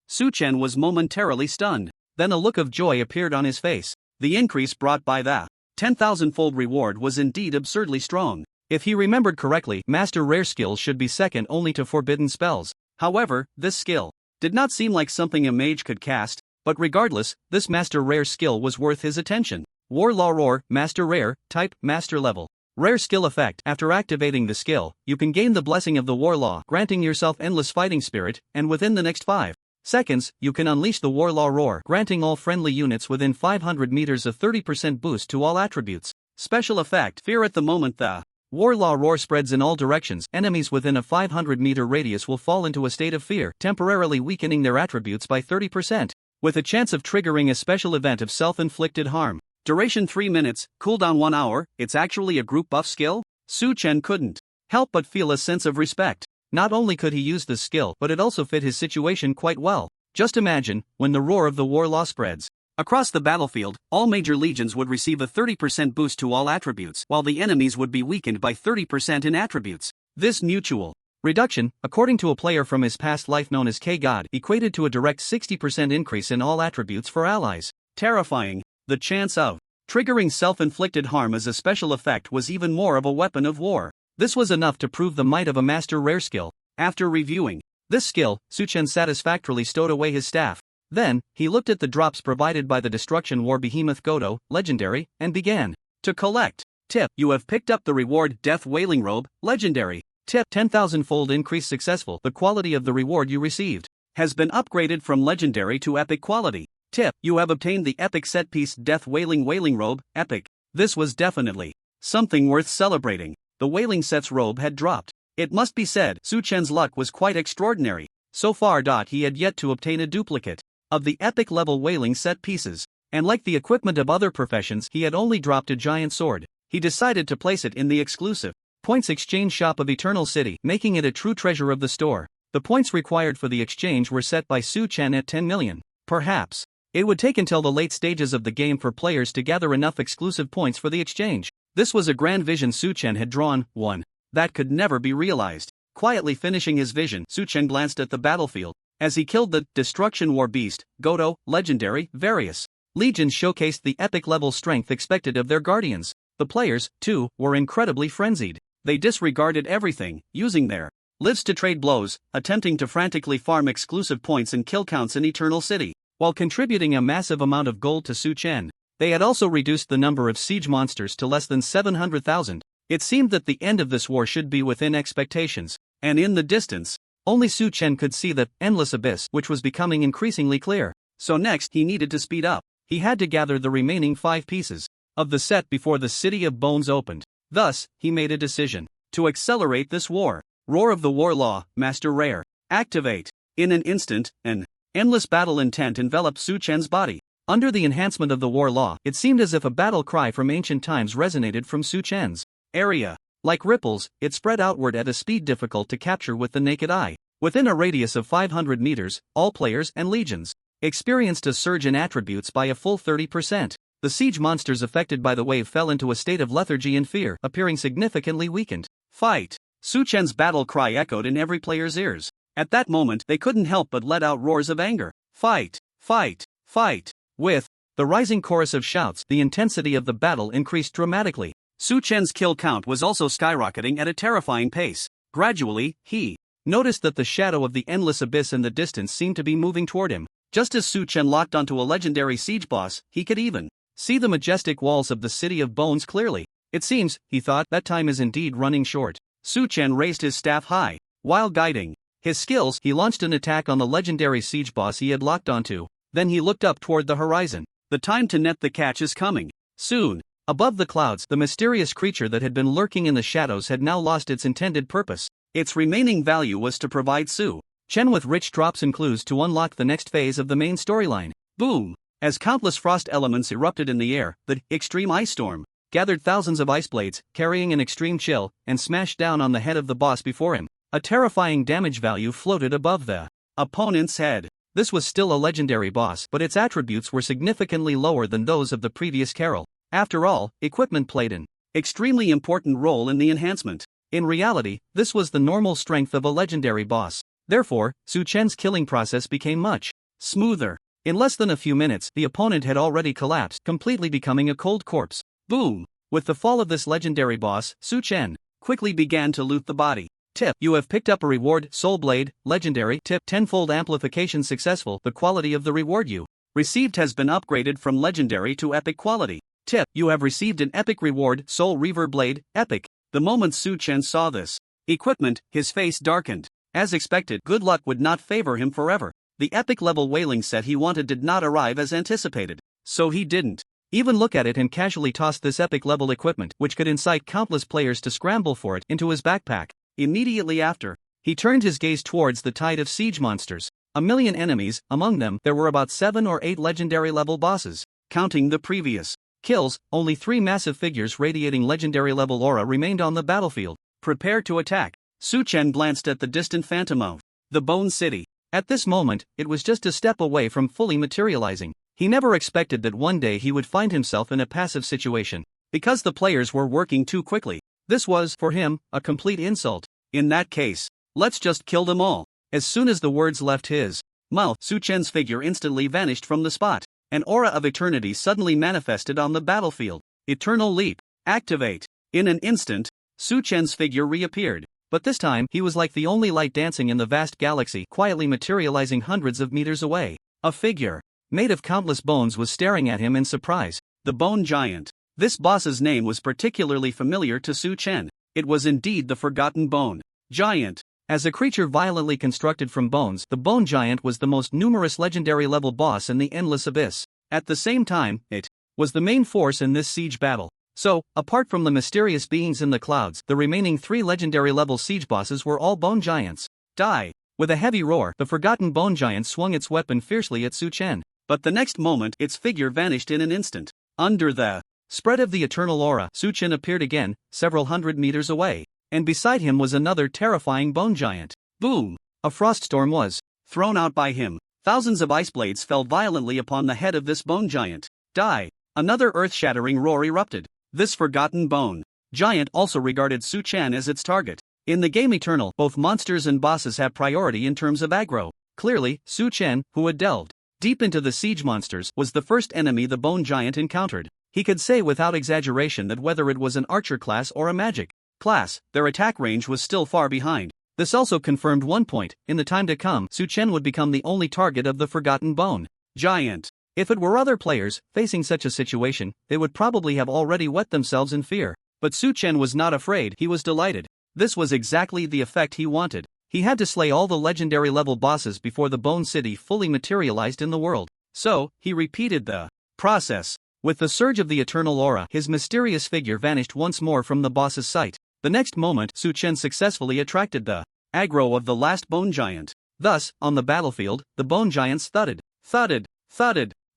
Su Chen was momentarily stunned. Then a look of joy appeared on his face. The increase brought by the 10,000-fold reward was indeed absurdly strong. If he remembered correctly, Master Rare skills should be second only to forbidden spells. However, this skill did not seem like something a mage could cast, but regardless, this Master Rare skill was worth his attention. War Law Roar, Master Rare, type, Master Level. Rare skill effect. After activating the skill, you can gain the blessing of the War Law, granting yourself endless fighting spirit, and within the next 5 seconds, you can unleash the War Law Roar, granting all friendly units within 500 meters a 30% boost to all attributes. Special effect. Fear. At the moment the War Law Roar spreads in all directions, enemies within a 500-meter radius will fall into a state of fear, temporarily weakening their attributes by 30%, with a chance of triggering a special event of self-inflicted harm. Duration 3 minutes, cooldown 1 hour. It's actually a group buff skill? Su Chen couldn't help but feel a sense of respect. Not only could he use this skill, but it also fit his situation quite well. Just imagine, when the roar of the War Law spreads across the battlefield, all major legions would receive a 30% boost to all attributes, while the enemies would be weakened by 30% in attributes. This mutual reduction, according to a player from his past life known as K-God, equated to a direct 60% increase in all attributes for allies. Terrifying. The chance of triggering self-inflicted harm as a special effect was even more of a weapon of war. This was enough to prove the might of a master rare skill. After reviewing this skill, Su-Chen satisfactorily stowed away his staff. Then, he looked at the drops provided by the Destruction War Behemoth Godo, Legendary, and began to collect. Tip: you have picked up the reward Death Wailing Robe, Legendary. Tip: 10,000-fold increase successful. The quality of the reward you received has been upgraded from Legendary to Epic quality. Tip: you have obtained the Epic set piece Death Wailing Robe, Epic. This was definitely something worth celebrating. The Wailing set's robe had dropped. It must be said, Su-Chen's luck was quite extraordinary. So far, he had yet to obtain a duplicate of the Epic level Wailing set pieces. And like the equipment of other professions, he had only dropped a giant sword. He decided to place it in the exclusive points exchange shop of Eternal City, making it a true treasure of the store. The points required for the exchange were set by Su-Chen at 10 million. Perhaps it would take until the late stages of the game for players to gather enough exclusive points for the exchange. This was a grand vision Su-Chen had drawn, one that could never be realized. Quietly finishing his vision, Su-Chen glanced at the battlefield. As he killed the Destruction War Beast, Godo, Legendary, various legions showcased the epic level strength expected of their guardians. The players, too, were incredibly frenzied. They disregarded everything, using their lives to trade blows, attempting to frantically farm exclusive points and kill counts in Eternal City, while contributing a massive amount of gold to Su-Chen. They had also reduced the number of siege monsters to less than 700,000. It seemed that the end of this war should be within expectations, and in the distance, only Su-Chen could see the endless abyss, which was becoming increasingly clear. So next, he needed to speed up. He had to gather the remaining 5 pieces of the set before the City of Bones opened. Thus, he made a decision to accelerate this war. Roar of the War Law, Master Rare. Activate. In an instant, an endless battle intent enveloped Su-Chen's body. Under the enhancement of the War Law, it seemed as if a battle cry from ancient times resonated from Su-Chen's area. Like ripples, it spread outward at a speed difficult to capture with the naked eye. Within a radius of 500 meters, all players and legions experienced a surge in attributes by a full 30%. The siege monsters affected by the wave fell into a state of lethargy and fear, appearing significantly weakened. Fight! Su-Chen's battle cry echoed in every player's ears. At that moment, they couldn't help but let out roars of anger. Fight! Fight! Fight! With the rising chorus of shouts, the intensity of the battle increased dramatically. Su-Chen's kill count was also skyrocketing at a terrifying pace. Gradually, he noticed that the shadow of the endless abyss in the distance seemed to be moving toward him. Just as Su-Chen locked onto a legendary siege boss, he could even see the majestic walls of the City of Bones clearly. It seems, he thought, that time is indeed running short. Su-Chen raised his staff high. While guiding his skills, he launched an attack on the legendary siege boss he had locked onto. Then he looked up toward the horizon. The time to net the catch is coming. Soon. Above the clouds, the mysterious creature that had been lurking in the shadows had now lost its intended purpose. Its remaining value was to provide Su-Chen with rich drops and clues to unlock the next phase of the main storyline. Boom! As countless frost elements erupted in the air, the extreme ice storm gathered thousands of ice blades, carrying an extreme chill, and smashed down on the head of the boss before him. A terrifying damage value floated above the opponent's head. This was still a legendary boss, but its attributes were significantly lower than those of the previous Carol. After all, equipment played an extremely important role in the enhancement. In reality, this was the normal strength of a legendary boss. Therefore, Su-Chen's killing process became much smoother. In less than a few minutes, the opponent had already collapsed, completely becoming a cold corpse. Boom! With the fall of this legendary boss, Su-Chen quickly began to loot the body. Tip: you have picked up a reward, Soul Blade, Legendary. Tip: 10-fold amplification successful. The quality of the reward you received has been upgraded from Legendary to Epic quality. Tip: you have received an Epic reward, Soul Reaver Blade, Epic. The moment Su-Chen saw this equipment, his face darkened. As expected, good luck would not favor him forever. The Epic level Wailing set he wanted did not arrive as anticipated. So he didn't even look at it and casually tossed this Epic level equipment, which could incite countless players to scramble for it, into his backpack. Immediately after, he turned his gaze towards the tide of siege monsters. 1,000,000 enemies, among them, there were about 7 or 8 legendary level bosses. Counting the previous kills, only 3 massive figures radiating legendary level aura remained on the battlefield. Prepare to attack. Su-Chen glanced at the distant phantom of the Bone City. At this moment, it was just a step away from fully materializing. He never expected that one day he would find himself in a passive situation. Because the players were working too quickly. This was, for him, a complete insult. In that case, let's just kill them all. As soon as the words left his mouth, Su Chen's figure instantly vanished from the spot. An aura of eternity suddenly manifested on the battlefield. Eternal Leap. Activate. In an instant, Su Chen's figure reappeared. But this time, he was like the only light dancing in the vast galaxy, quietly materializing hundreds of meters away. A figure, made of countless bones, was staring at him in surprise. The Bone Giant. This boss's name was particularly familiar to Su Chen. It was indeed the Forgotten Bone Giant. As a creature violently constructed from bones, the Bone Giant was the most numerous legendary level boss in the Endless Abyss. At the same time, it was the main force in this siege battle. So, apart from the mysterious beings in the clouds, the remaining 3 legendary level siege bosses were all bone giants. Die! With a heavy roar, the Forgotten Bone Giant swung its weapon fiercely at Su Chen. But the next moment, its figure vanished in an instant. Under the spread of the eternal aura, Su Chen appeared again, several hundred meters away. And beside him was another terrifying bone giant. Boom! A frost storm was thrown out by him. Thousands of ice blades fell violently upon the head of this bone giant. Die! Another earth-shattering roar erupted. This Forgotten Bone Giant also regarded Su Chen as its target. In the game Eternal, both monsters and bosses have priority in terms of aggro. Clearly, Su Chen, who had delved deep into the siege monsters, was the first enemy the Bone Giant encountered. He could say without exaggeration that whether it was an archer class or a magic class, their attack range was still far behind. This also confirmed one point: in the time to come, Su Chen would become the only target of the Forgotten Bone Giant. If it were other players facing such a situation, they would probably have already wet themselves in fear. But Su Chen was not afraid, he was delighted. This was exactly the effect he wanted. He had to slay all the legendary level bosses before the Bone City fully materialized in the world. So, he repeated the process. With the surge of the eternal aura, his mysterious figure vanished once more from the boss's sight. The next moment, Su Chen successfully attracted the aggro of the last Bone Giant. Thus, on the battlefield, the Bone Giants thudded, thudded.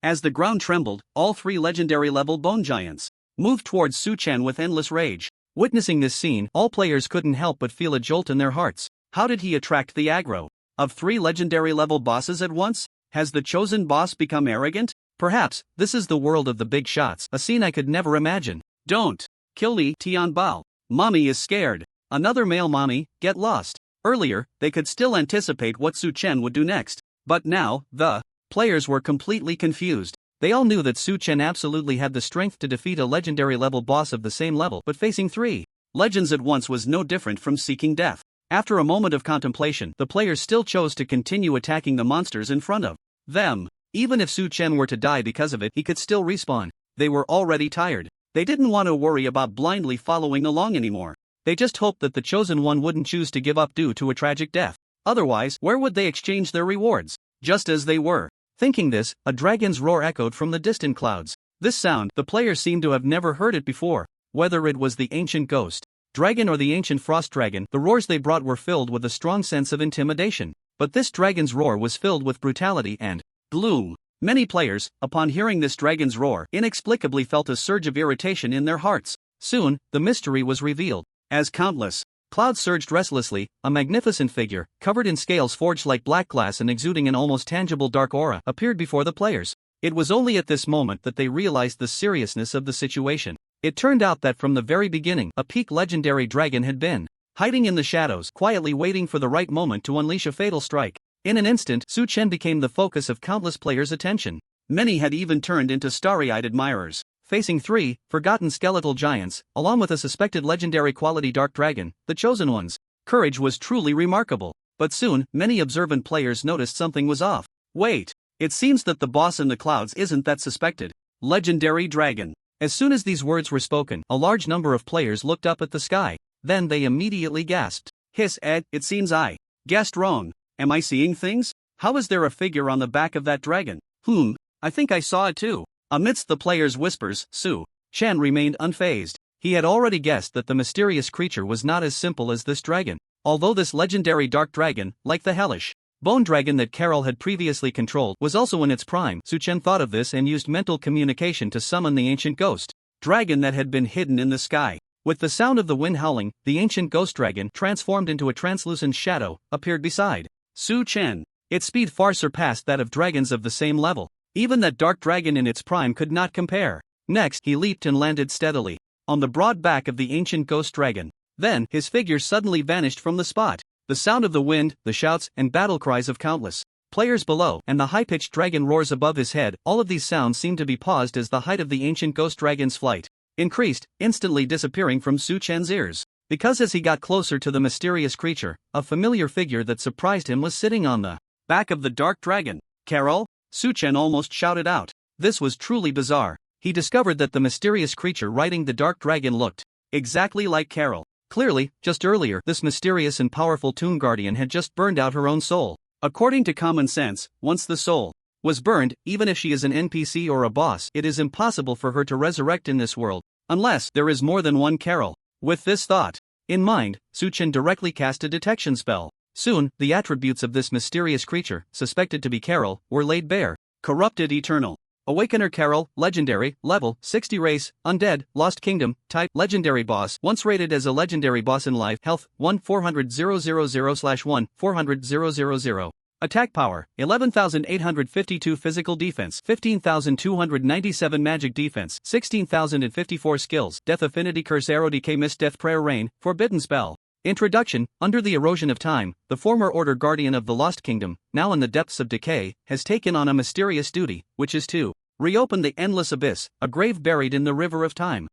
As the ground trembled, all 3 legendary level Bone Giants moved towards Su Chen with endless rage. Witnessing this scene, all players couldn't help but feel a jolt in their hearts. How did he attract the aggro of 3 legendary level bosses at once? Has the chosen boss become arrogant? Perhaps, this is the world of the big shots, a scene I could never imagine. Don't kill me, Tian Bao. Mommy is scared. Another male mommy, get lost. Earlier, they could still anticipate what Su Chen would do next. But now, the players were completely confused. They all knew that Su Chen absolutely had the strength to defeat a legendary level boss of the same level, but facing 3 legends at once was no different from seeking death. After a moment of contemplation, the players still chose to continue attacking the monsters in front of them. Even if Su Chen were to die because of it, he could still respawn. They were already tired. They didn't want to worry about blindly following along anymore. They just hoped that the chosen one wouldn't choose to give up due to a tragic death. Otherwise, where would they exchange their rewards? Just as they were thinking this, a dragon's roar echoed from the distant clouds. This sound, the players seemed to have never heard it before. Whether it was the ancient ghost dragon or the ancient frost dragon, the roars they brought were filled with a strong sense of intimidation. But this dragon's roar was filled with brutality and gloom. Many players, upon hearing this dragon's roar, inexplicably felt a surge of irritation in their hearts. Soon, the mystery was revealed. As countless clouds surged restlessly, a magnificent figure, covered in scales forged like black glass and exuding an almost tangible dark aura, appeared before the players. It was only at this moment that they realized the seriousness of the situation. It turned out that from the very beginning, a peak legendary dragon had been hiding in the shadows, quietly waiting for the right moment to unleash a fatal strike. In an instant, Su Chen became the focus of countless players' attention. Many had even turned into starry-eyed admirers. Facing 3 forgotten skeletal giants, along with a suspected legendary quality dark dragon, the chosen one's courage was truly remarkable. But soon, many observant players noticed something was off. Wait, it seems that the boss in the clouds isn't that suspected. Legendary dragon. As soon as these words were spoken, a large number of players looked up at the sky. Then they immediately gasped. Hiss, Ed, it seems I guessed wrong. Am I seeing things? How is there a figure on the back of that dragon? I think I saw it too. Amidst the players' whispers, Su Chen remained unfazed. He had already guessed that the mysterious creature was not as simple as this dragon. Although this legendary dark dragon, like the hellish bone dragon that Carol had previously controlled, was also in its prime, Su Chen thought of this and used mental communication to summon the ancient ghost dragon that had been hidden in the sky. With the sound of the wind howling, the ancient ghost dragon, transformed into a translucent shadow, appeared beside Su Chen. Its speed far surpassed that of dragons of the same level. Even that dark dragon in its prime could not compare. Next, he leaped and landed steadily on the broad back of the ancient ghost dragon. Then, his figure suddenly vanished from the spot. The sound of the wind, the shouts, and battle cries of countless players below, and the high-pitched dragon roars above his head, all of these sounds seemed to be paused as the height of the ancient ghost dragon's flight increased, instantly disappearing from Su Chen's ears. Because as he got closer to the mysterious creature, a familiar figure that surprised him was sitting on the back of the dark dragon. Carol? Su Chen almost shouted out. This was truly bizarre. He discovered that the mysterious creature riding the dark dragon looked exactly like Carol. Clearly, just earlier, this mysterious and powerful Toon Guardian had just burned out her own soul. According to common sense, once the soul was burned, even if she is an NPC or a boss, it is impossible for her to resurrect in this world, unless there is more than one Carol. With this thought in mind, Su Chen directly cast a detection spell. Soon, the attributes of this mysterious creature, suspected to be Carol, were laid bare. Corrupted Eternal Awakener Carol, Legendary, Level, 60 Race, Undead, Lost Kingdom, Type, Legendary Boss, once rated as a Legendary Boss in Life, Health, 1-400-000/1, 400-000. Attack Power, 11,852 Physical Defense, 15,297 Magic Defense, 16,054 Skills, Death Affinity Curse Arrow Decay Mist Death Prayer Rain, Forbidden Spell. Introduction. Under the erosion of time, the former Order Guardian of the Lost Kingdom, now in the depths of decay, has taken on a mysterious duty, which is to reopen the Endless Abyss, a grave buried in the river of time.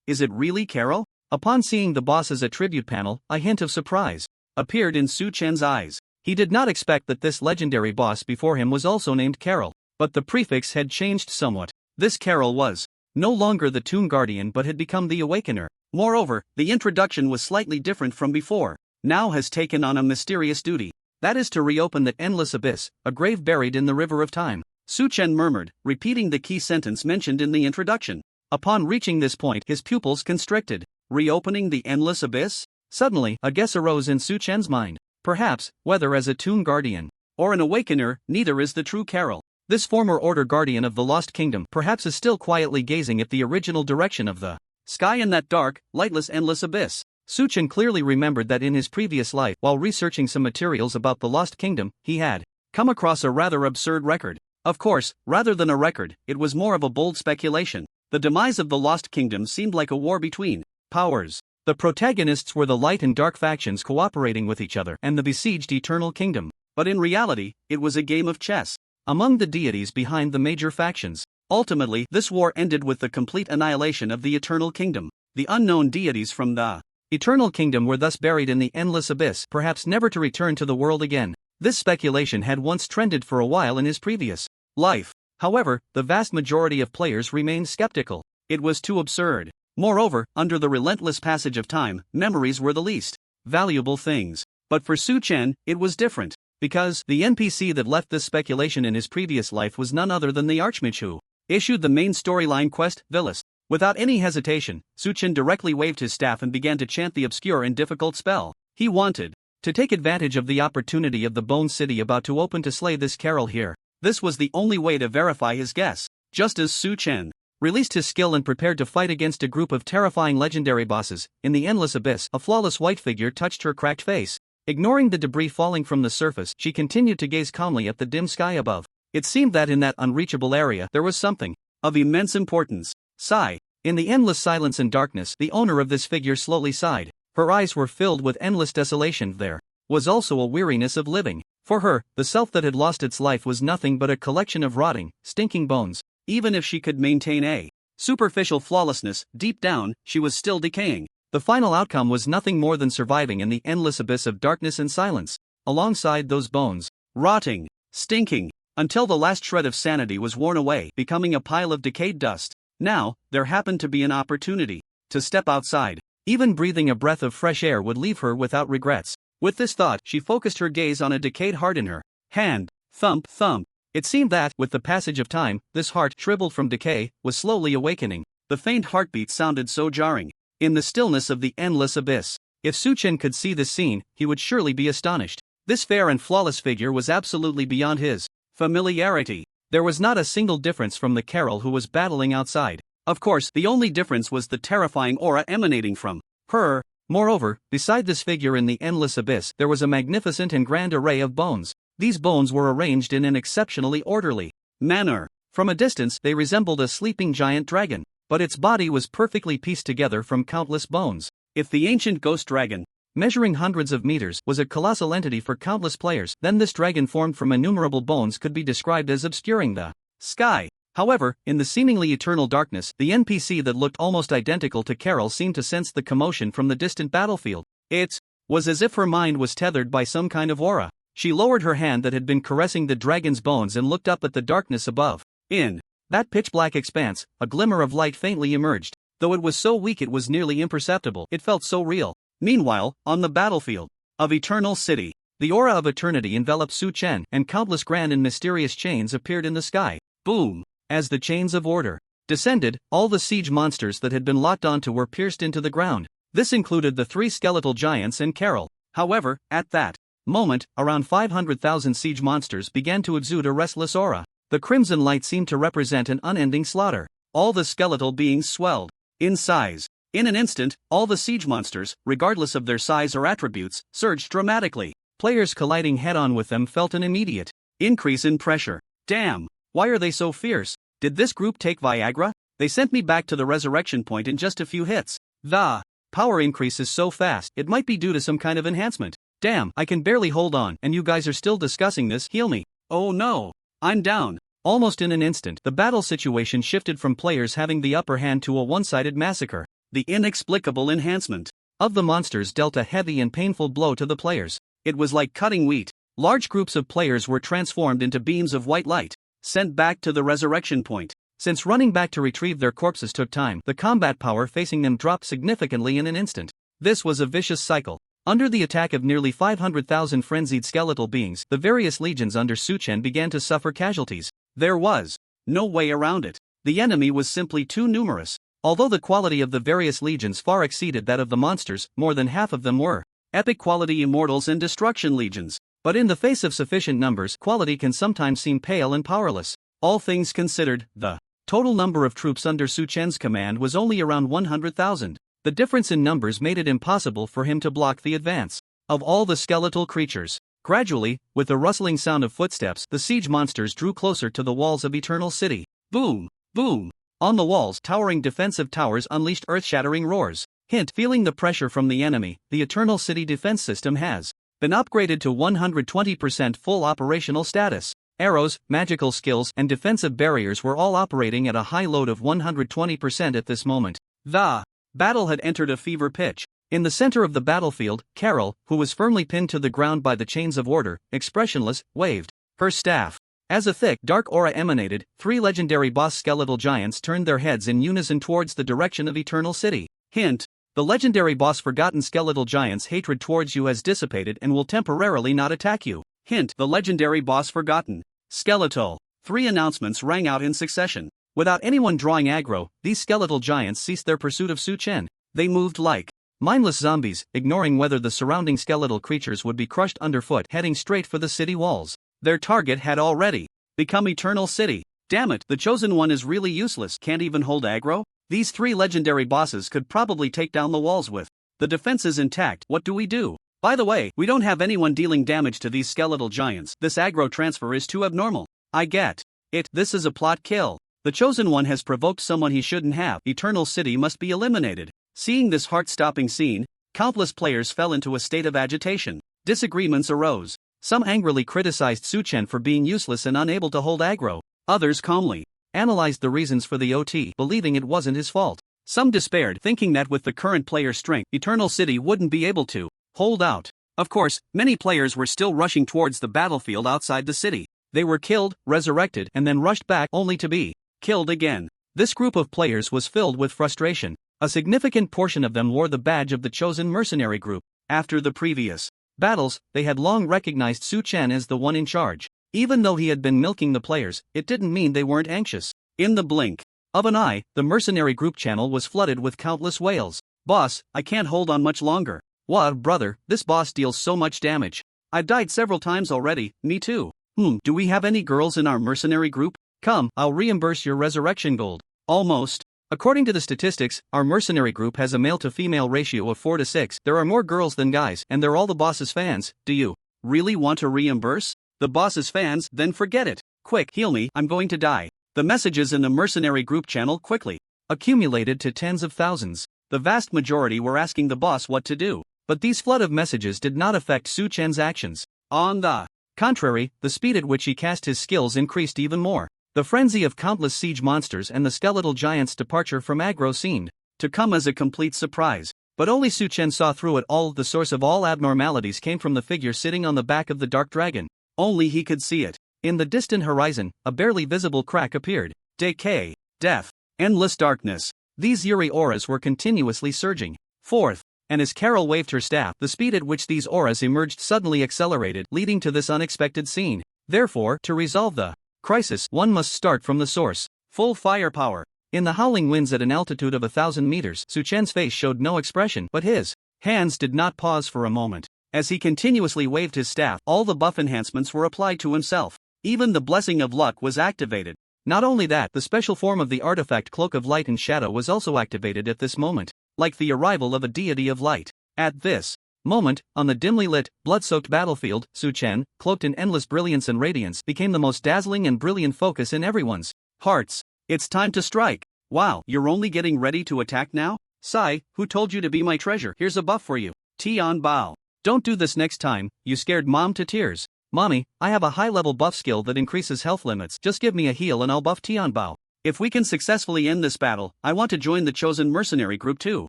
Is it really Carol? Upon seeing the boss's attribute panel, a hint of surprise appeared in Su Chen's eyes. He did not expect that this legendary boss before him was also named Carol, but the prefix had changed somewhat. This Carol was no longer the Toon Guardian but had become the Awakener. Moreover, the introduction was slightly different from before. Now has taken on a mysterious duty. That is to reopen the Endless Abyss, a grave buried in the river of time. Su Chen murmured, repeating the key sentence mentioned in the introduction. Upon reaching this point, his pupils constricted. Reopening the Endless Abyss? Suddenly, a guess arose in Su Chen's mind. Perhaps, whether as a Toon Guardian or an Awakener, neither is the true Carol. This former Order Guardian of the Lost Kingdom perhaps is still quietly gazing at the original direction of the sky in that dark, lightless Endless Abyss. Su Chen clearly remembered that in his previous life, while researching some materials about the Lost Kingdom, he had come across a rather absurd record. Of course, rather than a record, it was more of a bold speculation. The demise of the Lost Kingdom seemed like a war between powers. The protagonists were the light and dark factions cooperating with each other and the besieged Eternal Kingdom. But in reality, it was a game of chess among the deities behind the major factions. Ultimately, this war ended with the complete annihilation of the Eternal Kingdom. The unknown deities from the Eternal Kingdom were thus buried in the Endless Abyss, perhaps never to return to the world again. This speculation had once trended for a while in his previous life. However, the vast majority of players remained skeptical. It was too absurd. Moreover, under the relentless passage of time, memories were the least valuable things. But for Su Chen, it was different. Because the NPC that left this speculation in his previous life was none other than the Archmage who issued the main storyline quest, Villas. Without any hesitation, Su Chen directly waved his staff and began to chant the obscure and difficult spell. He wanted to take advantage of the opportunity of the Bone City about to open to slay this Carol here. This was the only way to verify his guess. Just as Su Chen released his skill and prepared to fight against a group of terrifying legendary bosses, in the Endless Abyss, a flawless white figure touched her cracked face. Ignoring the debris falling from the surface, she continued to gaze calmly at the dim sky above. It seemed that in that unreachable area there was something of immense importance. Sigh. In the endless silence and darkness, the owner of this figure slowly sighed. Her eyes were filled with endless desolation. There was also a weariness of living. For her, the self that had lost its life was nothing but a collection of rotting, stinking bones. Even if she could maintain a superficial flawlessness, deep down, she was still decaying. The final outcome was nothing more than surviving in the endless abyss of darkness and silence, alongside those bones, rotting, stinking, until the last shred of sanity was worn away, becoming a pile of decayed dust. Now, there happened to be an opportunity to step outside. Even breathing a breath of fresh air would leave her without regrets. With this thought, she focused her gaze on a decayed heart in her hand. Thump, thump. It seemed that, with the passage of time, this heart, shriveled from decay, was slowly awakening. The faint heartbeat sounded so jarring. In the stillness of the endless abyss, if Su Chen could see this scene, he would surely be astonished. This fair and flawless figure was absolutely beyond his familiarity. There was not a single difference from the Carol who was battling outside. Of course, the only difference was the terrifying aura emanating from her. Moreover, beside this figure in the endless abyss, there was a magnificent and grand array of bones. These bones were arranged in an exceptionally orderly manner. From a distance, they resembled a sleeping giant dragon, but its body was perfectly pieced together from countless bones. If the ancient ghost dragon, measuring hundreds of meters, was a colossal entity for countless players, then this dragon formed from innumerable bones could be described as obscuring the sky. However, in the seemingly eternal darkness, the NPC that looked almost identical to Carol seemed to sense the commotion from the distant battlefield. It was as if her mind was tethered by some kind of aura. She lowered her hand that had been caressing the dragon's bones and looked up at the darkness above. In that pitch-black expanse, a glimmer of light faintly emerged. Though it was so weak it was nearly imperceptible, it felt so real. Meanwhile, on the battlefield of Eternal City, the aura of eternity enveloped Su Chen, and countless grand and mysterious chains appeared in the sky. Boom! As the chains of order descended, all the siege monsters that had been locked onto were pierced into the ground. This included the 3 skeletal giants and Carol. However, at that moment, around 500,000 siege monsters began to exude a restless aura. The crimson light seemed to represent an unending slaughter. All the skeletal beings swelled in size. In an instant, all the siege monsters, regardless of their size or attributes, surged dramatically. Players colliding head-on with them felt an immediate increase in pressure. Damn! Why are they so fierce? Did this group take Viagra? They sent me back to the resurrection point in just a few hits. The power increase is so fast, it might be due to some kind of enhancement. Damn, I can barely hold on, and you guys are still discussing this. Heal me. Oh no. I'm down. Almost in an instant, the battle situation shifted from players having the upper hand to a one-sided massacre. The inexplicable enhancement of the monsters dealt a heavy and painful blow to the players. It was like cutting wheat. Large groups of players were transformed into beams of white light, sent back to the resurrection point. Since running back to retrieve their corpses took time, the combat power facing them dropped significantly in an instant. This was a vicious cycle. Under the attack of nearly 500,000 frenzied skeletal beings, the various legions under Su Chen began to suffer casualties. There was no way around it. The enemy was simply too numerous. Although the quality of the various legions far exceeded that of the monsters, more than half of them were epic quality immortals and destruction legions. But in the face of sufficient numbers, quality can sometimes seem pale and powerless. All things considered, the total number of troops under Su Chen's command was only around 100,000. The difference in numbers made it impossible for him to block the advance of all the skeletal creatures. Gradually, with the rustling sound of footsteps, the siege monsters drew closer to the walls of Eternal City. Boom! Boom! On the walls, towering defensive towers unleashed earth-shattering roars. Hint: feeling the pressure from the enemy, the Eternal City defense system has been upgraded to 120% full operational status. Arrows, magical skills, and defensive barriers were all operating at a high load of 120% at this moment. The battle had entered a fever pitch. In the center of the battlefield, Carol, who was firmly pinned to the ground by the chains of order, expressionless, waved her staff. As a thick, dark aura emanated, 3 legendary boss skeletal giants turned their heads in unison towards the direction of Eternal City. Hint: the legendary boss Forgotten Skeletal Giant's hatred towards you has dissipated and will temporarily not attack you. Hint: the legendary boss Forgotten Skeletal. 3 announcements rang out in succession. Without anyone drawing aggro, these skeletal giants ceased their pursuit of Su Chen. They moved like mindless zombies, ignoring whether the surrounding skeletal creatures would be crushed underfoot, heading straight for the city walls. Their target had already become Eternal City. Damn it, the Chosen One is really useless. Can't even hold aggro? These 3 legendary bosses could probably take down the walls with the defenses intact. What do we do? By the way, we don't have anyone dealing damage to these skeletal giants. This aggro transfer is too abnormal. I get it. This is a plot kill. The Chosen One has provoked someone he shouldn't have. Eternal City must be eliminated. Seeing this heart-stopping scene, countless players fell into a state of agitation. Disagreements arose. Some angrily criticized Su Chen for being useless and unable to hold aggro. Others calmly analyzed the reasons for the OT, believing it wasn't his fault. Some despaired, thinking that with the current player strength, Eternal City wouldn't be able to hold out. Of course, many players were still rushing towards the battlefield outside the city. They were killed, resurrected, and then rushed back only to be killed again. This group of players was filled with frustration. A significant portion of them wore the badge of the chosen mercenary group. After the previous battles, they had long recognized Su Chen as the one in charge. Even though he had been milking the players, it didn't mean they weren't anxious. In the blink of an eye, the mercenary group channel was flooded with countless wails. "Boss, I can't hold on much longer. What, brother, this boss deals so much damage. I've died several times already." "Me too." Do we have any girls in our mercenary group? Come, I'll reimburse your resurrection gold." "Almost. According to the statistics, our mercenary group has a male-to-female ratio of 4 to 6. There are more girls than guys, and they're all the boss's fans. Do you really want to reimburse the boss's fans? Then forget it. Quick, heal me, I'm going to die." The messages in the mercenary group channel quickly accumulated to tens of thousands. The vast majority were asking the boss what to do. But these flood of messages did not affect Su Chen's actions. On the contrary, the speed at which he cast his skills increased even more. The frenzy of countless siege monsters and the skeletal giant's departure from aggro seemed to come as a complete surprise. But only Su Chen saw through it all. The source of all abnormalities came from the figure sitting on the back of the dark dragon. Only he could see it. In the distant horizon, a barely visible crack appeared. Decay, death, endless darkness. These eerie auras were continuously surging forth. And as Carol waved her staff, the speed at which these auras emerged suddenly accelerated, leading to this unexpected scene. Therefore, to resolve the crisis, one must start from the source. Full firepower. In the howling winds at an altitude of 1,000 meters, Su Chen's face showed no expression, but his hands did not pause for a moment. As he continuously waved his staff, all the buff enhancements were applied to himself. Even the Blessing of Luck was activated. Not only that, the special form of the artifact Cloak of Light and Shadow was also activated at this moment, like the arrival of a deity of light. At this moment, on the dimly lit, blood-soaked battlefield, Su Chen, cloaked in endless brilliance and radiance, became the most dazzling and brilliant focus in everyone's hearts. It's time to strike. Wow, you're only getting ready to attack now? Sai, who told you to be my treasure? Here's a buff for you. Tian Bao. Don't do this next time, you scared Mom to tears. Mommy, I have a high-level buff skill that increases health limits. Just give me a heal and I'll buff Tian Bao. If we can successfully end this battle, I want to join the chosen mercenary group too.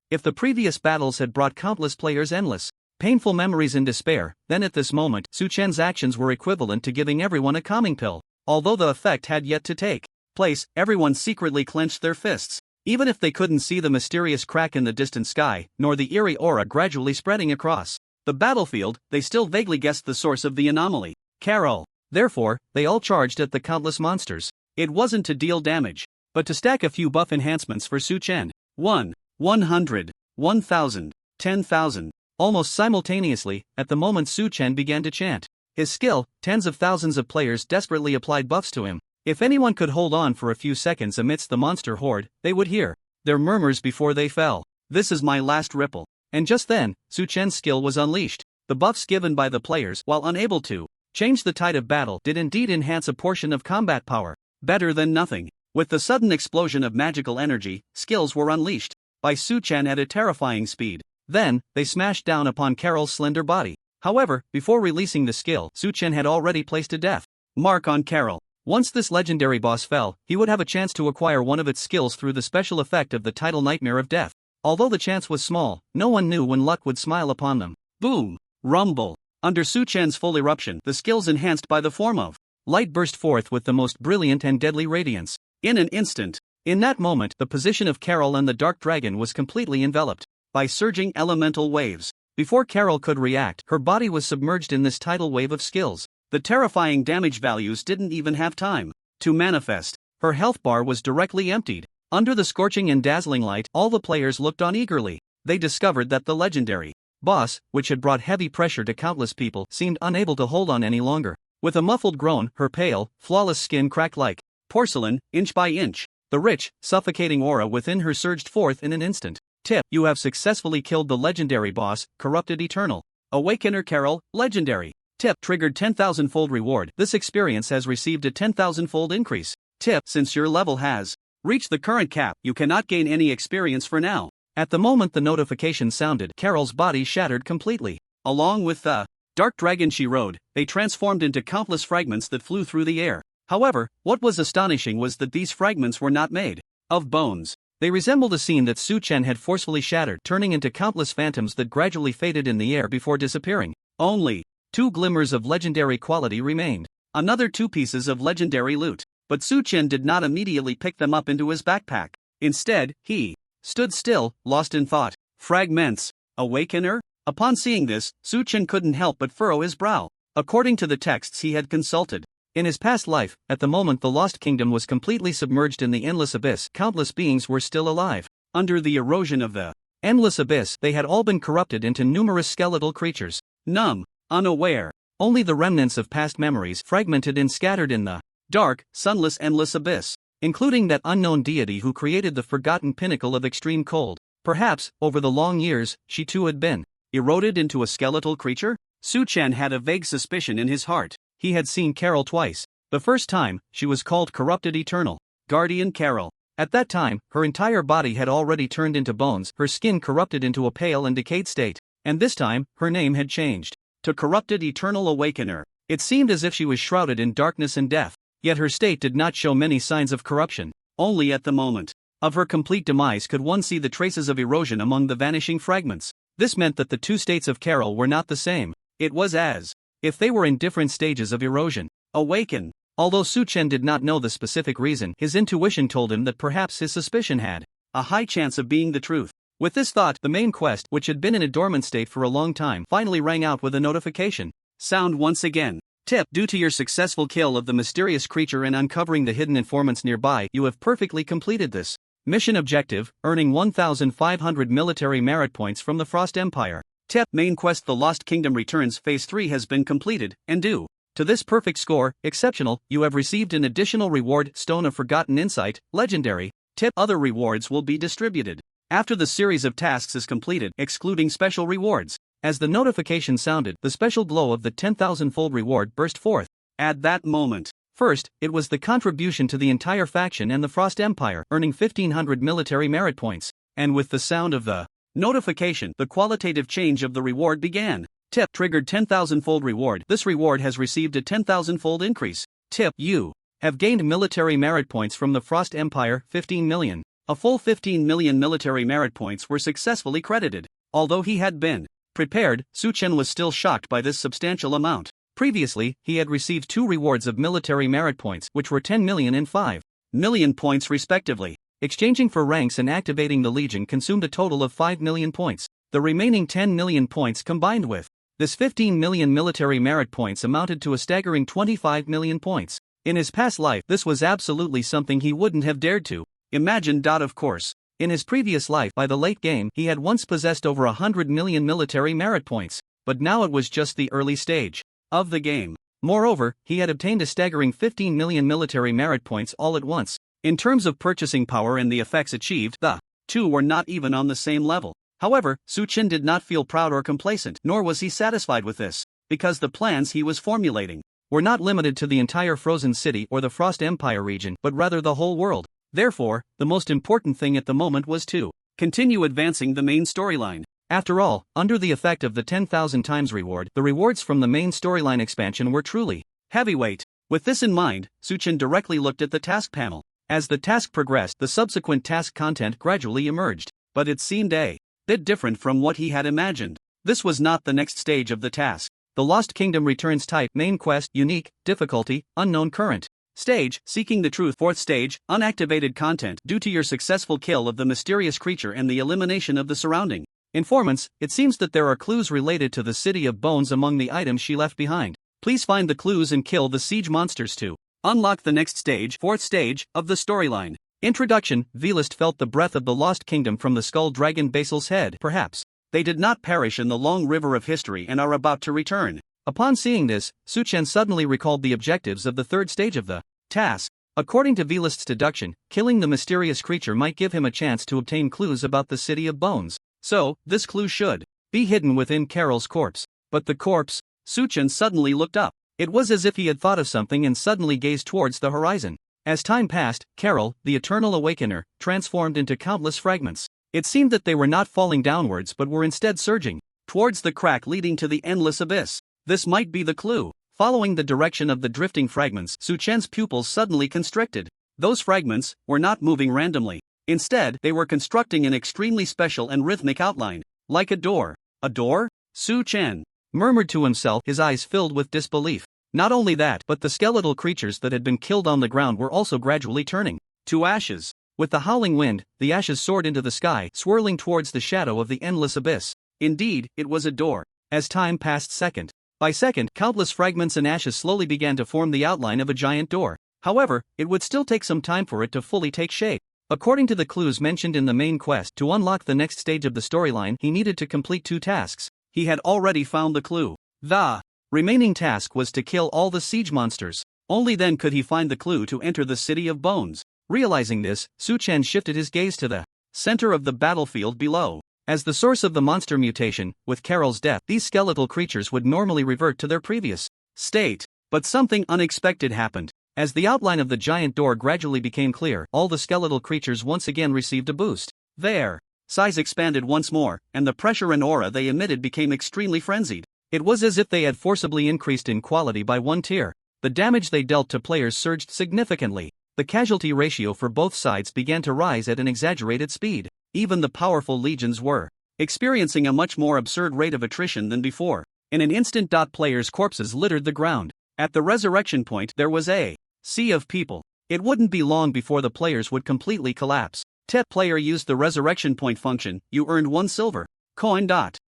If the previous battles had brought countless players endless, painful memories and despair, then at this moment, Su Chen's actions were equivalent to giving everyone a calming pill. Although the effect had yet to take place, everyone secretly clenched their fists. Even if they couldn't see the mysterious crack in the distant sky, nor the eerie aura gradually spreading across the battlefield, they still vaguely guessed the source of the anomaly. Carol. Therefore, they all charged at the countless monsters. It wasn't to deal damage, but to stack a few buff enhancements for Su Chen. 100, 1,000, 10,000. Almost simultaneously, at the moment Su Chen began to chant his skill, tens of thousands of players desperately applied buffs to him. If anyone could hold on for a few seconds amidst the monster horde, they would hear their murmurs before they fell. This is my last ripple. And just then, Su Chen's skill was unleashed. The buffs given by the players, while unable to change the tide of battle, did indeed enhance a portion of combat power. Better than nothing. With the sudden explosion of magical energy, skills were unleashed by Su Chen at a terrifying speed. Then, they smashed down upon Carol's slender body. However, before releasing the skill, Su Chen had already placed a death mark on Carol. Once this legendary boss fell, he would have a chance to acquire one of its skills through the special effect of the tidal nightmare of death. Although the chance was small, no one knew when luck would smile upon them. Boom! Rumble! Under Su Chen's full eruption, the skills enhanced by the form of light burst forth with the most brilliant and deadly radiance. In an instant. In that moment, the position of Carol and the dark dragon was completely enveloped by surging elemental waves. Before Carol could react, her body was submerged in this tidal wave of skills. The terrifying damage values didn't even have time to manifest. Her health bar was directly emptied. Under the scorching and dazzling light, all the players looked on eagerly. They discovered that the legendary boss, which had brought heavy pressure to countless people, seemed unable to hold on any longer. With a muffled groan, her pale, flawless skin cracked like porcelain, inch by inch. The rich, suffocating aura within her surged forth in an instant. Tip: you have successfully killed the legendary boss, Corrupted Eternal. Awakener Carol, legendary. Tip: triggered 10,000-fold reward. This experience has received a 10,000-fold increase. Tip: since your level has reached the current cap, you cannot gain any experience for now. At the moment the notification sounded, Carol's body shattered completely. Along with the dark dragon she rode, they transformed into countless fragments that flew through the air. However, what was astonishing was that these fragments were not made of bones. They resembled a scene that Su Chen had forcefully shattered, turning into countless phantoms that gradually faded in the air before disappearing. Only 2 glimmers of legendary quality remained. Another 2 pieces of legendary loot. But Su Chen did not immediately pick them up into his backpack. Instead, he stood still, lost in thought. Fragments. Awakener? Upon seeing this, Su Chen couldn't help but furrow his brow. According to the texts he had consulted, in his past life, at the moment the Lost Kingdom was completely submerged in the endless abyss, countless beings were still alive. Under the erosion of the endless abyss, they had all been corrupted into numerous skeletal creatures. Numb, unaware, only the remnants of past memories fragmented and scattered in the dark, sunless endless abyss, including that unknown deity who created the forgotten pinnacle of extreme cold. Perhaps, over the long years, she too had been eroded into a skeletal creature? Su Chen had a vague suspicion in his heart. He had seen Carol twice. The first time, she was called Corrupted Eternal, Guardian Carol. At that time, her entire body had already turned into bones, her skin corrupted into a pale and decayed state. And this time, her name had changed to Corrupted Eternal Awakener. It seemed as if she was shrouded in darkness and death, yet her state did not show many signs of corruption. Only at the moment of her complete demise could one see the traces of erosion among the vanishing fragments. This meant that the two states of Carol were not the same. It was as if they were in different stages of erosion. Awaken. Although Su Chen did not know the specific reason, his intuition told him that perhaps his suspicion had a high chance of being the truth. With this thought, the main quest, which had been in a dormant state for a long time, finally rang out with a notification sound once again. Tip: due to your successful kill of the mysterious creature and uncovering the hidden informants nearby, you have perfectly completed this mission objective, earning 1,500 military merit points from the Frost Empire. Tip: main quest The Lost Kingdom Returns Phase 3 has been completed, and due to this perfect score, exceptional, you have received an additional reward, Stone of Forgotten Insight, legendary. Tip: other rewards will be distributed after the series of tasks is completed, excluding special rewards. As the notification sounded, the special glow of the 10,000-fold reward burst forth. At that moment, first, it was the contribution to the entire faction and the Frost Empire, earning 1,500 military merit points. And with the sound of the notification, the qualitative change of the reward began. Tip: triggered 10,000-fold reward. This reward has received a 10,000-fold increase. Tip: you have gained military merit points from the Frost Empire, 15 million. A full 15 million military merit points were successfully credited. Although he had been prepared, Su Chen was still shocked by this substantial amount. Previously, he had received 2 rewards of military merit points, which were 10 million and 5 million points respectively. Exchanging for ranks and activating the Legion consumed a total of 5 million points. The remaining 10 million points combined with this 15 million military merit points amounted to a staggering 25 million points. In his past life, this was absolutely something he wouldn't have dared to imagine. Of course, in his previous life, by the late game, he had once possessed over 100 million military merit points, but now it was just the early stage of the game. Moreover, he had obtained a staggering 15 million military merit points all at once. In terms of purchasing power and the effects achieved, the two were not even on the same level. However, Su Chen did not feel proud or complacent, nor was he satisfied with this, because the plans he was formulating were not limited to the entire Frozen City or the Frost Empire region, but rather the whole world. Therefore, the most important thing at the moment was to continue advancing the main storyline. After all, under the effect of the 10,000 times reward, the rewards from the main storyline expansion were truly heavyweight. With this in mind, Su Chen directly looked at the task panel. As the task progressed, the subsequent task content gradually emerged, but it seemed a bit different from what he had imagined. This was not the next stage of the task. The Lost Kingdom Returns type, main quest, unique, difficulty, unknown, current stage, seeking the truth. 4th stage, unactivated content. Due to your successful kill of the mysterious creature and the elimination of the surrounding informants, it seems that there are clues related to the City of Bones among the items she left behind. Please find the clues and kill the siege monsters to unlock the next stage, 4th stage, of the storyline. Introduction. Velist felt the breath of the Lost Kingdom from the skull dragon Basil's head. Perhaps they did not perish in the long river of history and are about to return. Upon seeing this, Su Chen suddenly recalled the objectives of the 3rd stage of the task. According to Velist's deduction, killing the mysterious creature might give him a chance to obtain clues about the City of Bones. So, this clue should be hidden within Carol's corpse. But the corpse? Su Chen suddenly looked up. It was as if he had thought of something and suddenly gazed towards the horizon. As time passed, Carol, the Eternal Awakener, transformed into countless fragments. It seemed that they were not falling downwards but were instead surging towards the crack leading to the endless abyss. This might be the clue. Following the direction of the drifting fragments, Su Chen's pupils suddenly constricted. Those fragments were not moving randomly. Instead, they were constructing an extremely special and rhythmic outline, like a door. A door? Su Chen murmured to himself, his eyes filled with disbelief. Not only that, but the skeletal creatures that had been killed on the ground were also gradually turning to ashes. With the howling wind, the ashes soared into the sky, swirling towards the shadow of the endless abyss. Indeed, it was a door. As time passed second by second, countless fragments and ashes slowly began to form the outline of a giant door. However, it would still take some time for it to fully take shape. According to the clues mentioned in the main quest, to unlock the next stage of the storyline, he needed to complete 2 tasks. He had already found the clue. The remaining task was to kill all the siege monsters. Only then could he find the clue to enter the City of Bones. Realizing this, Su Chen shifted his gaze to the center of the battlefield below. As the source of the monster mutation, with Carol's death, these skeletal creatures would normally revert to their previous state. But something unexpected happened. As the outline of the giant door gradually became clear, all the skeletal creatures once again received a boost. Their size expanded once more, and the pressure and aura they emitted became extremely frenzied. It was as if they had forcibly increased in quality by one tier. The damage they dealt to players surged significantly. The casualty ratio for both sides began to rise at an exaggerated speed. Even the powerful legions were experiencing a much more absurd rate of attrition than before. In an instant, players' corpses littered the ground. At the resurrection point, there was a sea of people. It wouldn't be long before the players would completely collapse. Tip player used the resurrection point function. You earned 1 silver coin.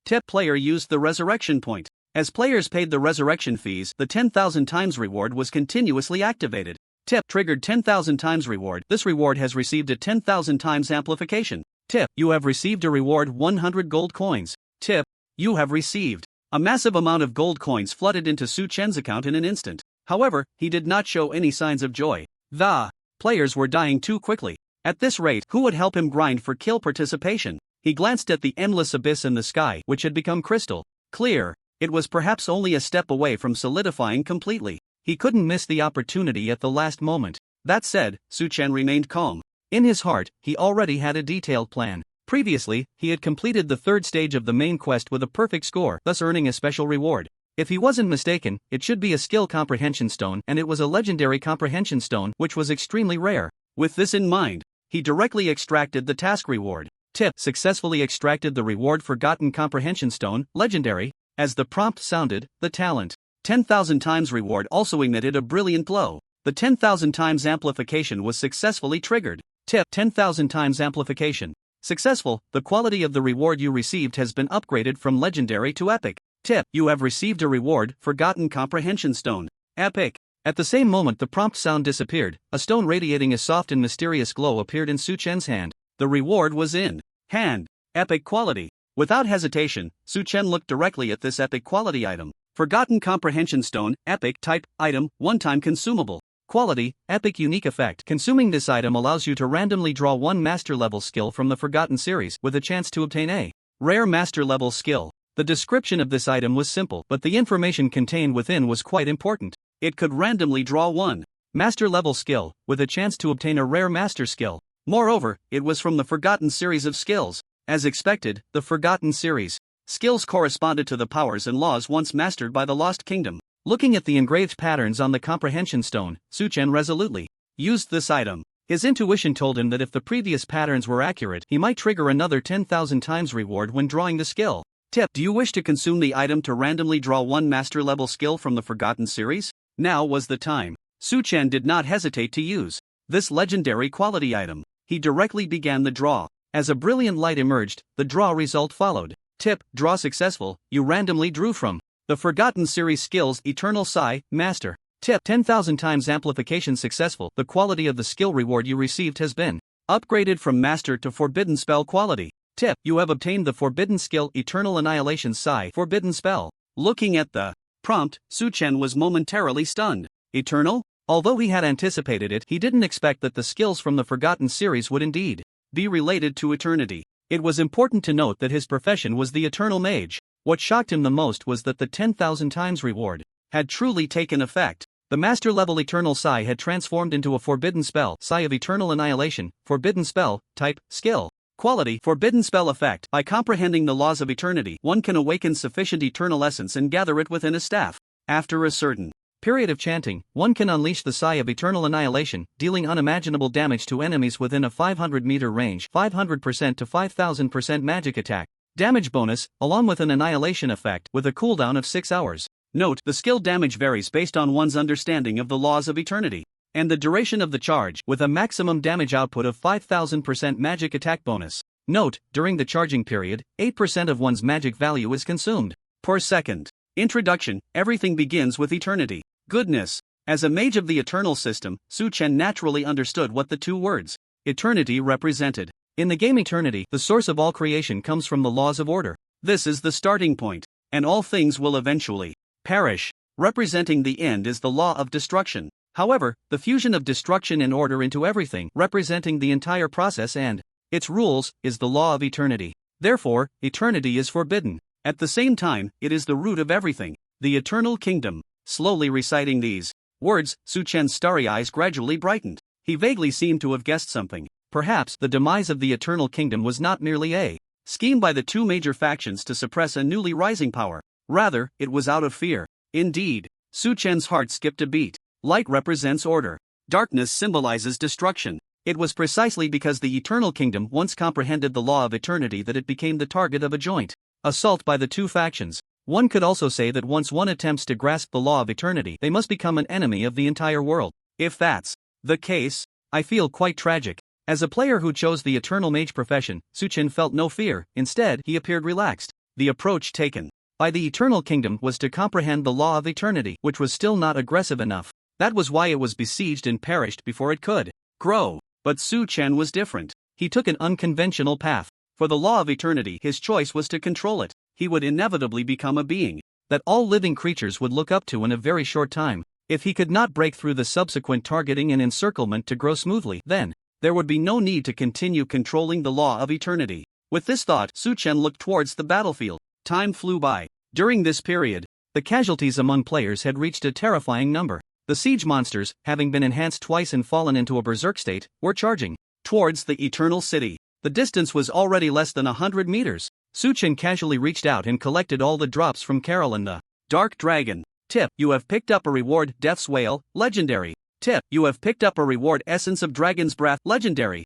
Tip player used the resurrection point. As players paid the resurrection fees, the 10,000 times reward was continuously activated. Tip triggered 10,000 times reward. This reward has received a 10,000 times amplification. Tip, you have received a reward 100 gold coins. Tip, you have received. A massive amount of gold coins flooded into Su Chen's account in an instant. However, he did not show any signs of joy. The players were dying too quickly. At this rate, who would help him grind for kill participation? He glanced at the endless abyss in the sky, which had become crystal clear. It was perhaps only a step away from solidifying completely. He couldn't miss the opportunity at the last moment. That said, Su Chen remained calm. In his heart, he already had a detailed plan. Previously, he had completed the 3rd stage of the main quest with a perfect score, thus earning a special reward. If he wasn't mistaken, it should be a skill comprehension stone, and it was a legendary comprehension stone, which was extremely rare. With this in mind, he directly extracted the task reward. Tip successfully extracted the reward Forgotten Comprehension Stone, legendary. As the prompt sounded, the talent 10,000 times reward also emitted a brilliant glow. The 10,000 times amplification was successfully triggered. Tip 10,000 times amplification successful. The quality of the reward you received has been upgraded from legendary to epic. Tip, you have received a reward Forgotten Comprehension Stone, epic. At the same moment the prompt sound disappeared, a stone radiating a soft and mysterious glow appeared in Su Chen's hand. The reward was in hand. Epic quality. Without hesitation, Su Chen looked directly at this epic quality item. Forgotten Comprehension Stone, epic type, item, one-time consumable. Quality, epic unique effect. Consuming this item allows you to randomly draw 1 master level skill from the Forgotten series, with a chance to obtain a rare master level skill. The description of this item was simple, but the information contained within was quite important. It could randomly draw 1 master level skill, with a chance to obtain a rare master skill. Moreover, it was from the Forgotten series of skills. As expected, the Forgotten series skills corresponded to the powers and laws once mastered by the Lost Kingdom. Looking at the engraved patterns on the Comprehension Stone, Su Chen resolutely used this item. His intuition told him that if the previous patterns were accurate, he might trigger another 10,000 times reward when drawing the skill. Tip, do you wish to consume the item to randomly draw 1 master level skill from the Forgotten series? Now was the time. Su Chen did not hesitate to use this legendary quality item. He directly began the draw. As a brilliant light emerged, the draw result followed. Tip, draw successful, you randomly drew from the Forgotten series skills Eternal Sai, Master. Tip, 10,000 times amplification successful. The quality of the skill reward you received has been upgraded from Master to Forbidden Spell quality. Tip, you have obtained the Forbidden Skill Eternal Annihilation Sai, Forbidden Spell. Looking at the prompt, Su Chen was momentarily stunned. Eternal? Although he had anticipated it, he didn't expect that the skills from the Forgotten series would indeed be related to eternity. It was important to note that his profession was the Eternal Mage. What shocked him the most was that the 10,000 times reward had truly taken effect. The master level Eternal Sai had transformed into a Forbidden Spell, Sai of Eternal Annihilation, Forbidden Spell, type, skill. Quality, Forbidden Spell effect. By comprehending the laws of eternity, one can awaken sufficient eternal essence and gather it within a staff. After a certain period of chanting, one can unleash the Sai of Eternal Annihilation, dealing unimaginable damage to enemies within a 500-meter range, 500% to 5,000% magic attack. Damage bonus, along with an annihilation effect, with a cooldown of 6 hours. Note, the skill damage varies based on one's understanding of the laws of eternity and the duration of the charge, with a maximum damage output of 5,000% magic attack bonus. Note, during the charging period, 8% of one's magic value is consumed per second. Introduction, everything begins with eternity. Goodness. As a mage of the eternal system, Su Chen naturally understood what the two words eternity represented. In the game eternity, the source of all creation comes from the laws of order. This is the starting point, and all things will eventually perish. Representing the end is the law of destruction. However, the fusion of destruction and order into everything, representing the entire process and its rules, is the law of eternity. Therefore, eternity is forbidden. At the same time, it is the root of everything, the eternal kingdom. Slowly reciting these Words, Su Chen's starry eyes gradually brightened. He vaguely seemed to have guessed something. Perhaps the demise of the Eternal Kingdom was not merely a scheme by the two major factions to suppress a newly rising power. Rather, it was out of fear. Indeed, Su Chen's heart skipped a beat. Light represents order. Darkness symbolizes destruction. It was precisely because the Eternal Kingdom once comprehended the law of eternity that it became the target of a joint assault by the two factions. One could also say that once one attempts to grasp the law of eternity, they must become an enemy of the entire world. If that's the case, I feel quite tragic. As a player who chose the Eternal Mage profession, Su Chen felt no fear. Instead, he appeared relaxed. The approach taken by the Eternal Kingdom was to comprehend the law of eternity, which was still not aggressive enough. That was why it was besieged and perished before it could grow. But Su Chen was different. He took an unconventional path. For the law of eternity, his choice was to control it. He would inevitably become a being that all living creatures would look up to in a very short time. If he could not break through the subsequent targeting and encirclement to grow smoothly, then there would be no need to continue controlling the law of eternity. With this thought, Su Chen looked towards the battlefield. Time flew by. During this period, the casualties among players had reached a terrifying number. The siege monsters, having been enhanced twice and fallen into a berserk state, were charging towards the Eternal City. The distance was already less than 100 meters. Su Chen casually reached out and collected all the drops from Carol and the Dark Dragon. Tip: you have picked up a reward, Death's Whale, Legendary. Tip: you have picked up a reward, Essence of Dragon's Breath, Legendary.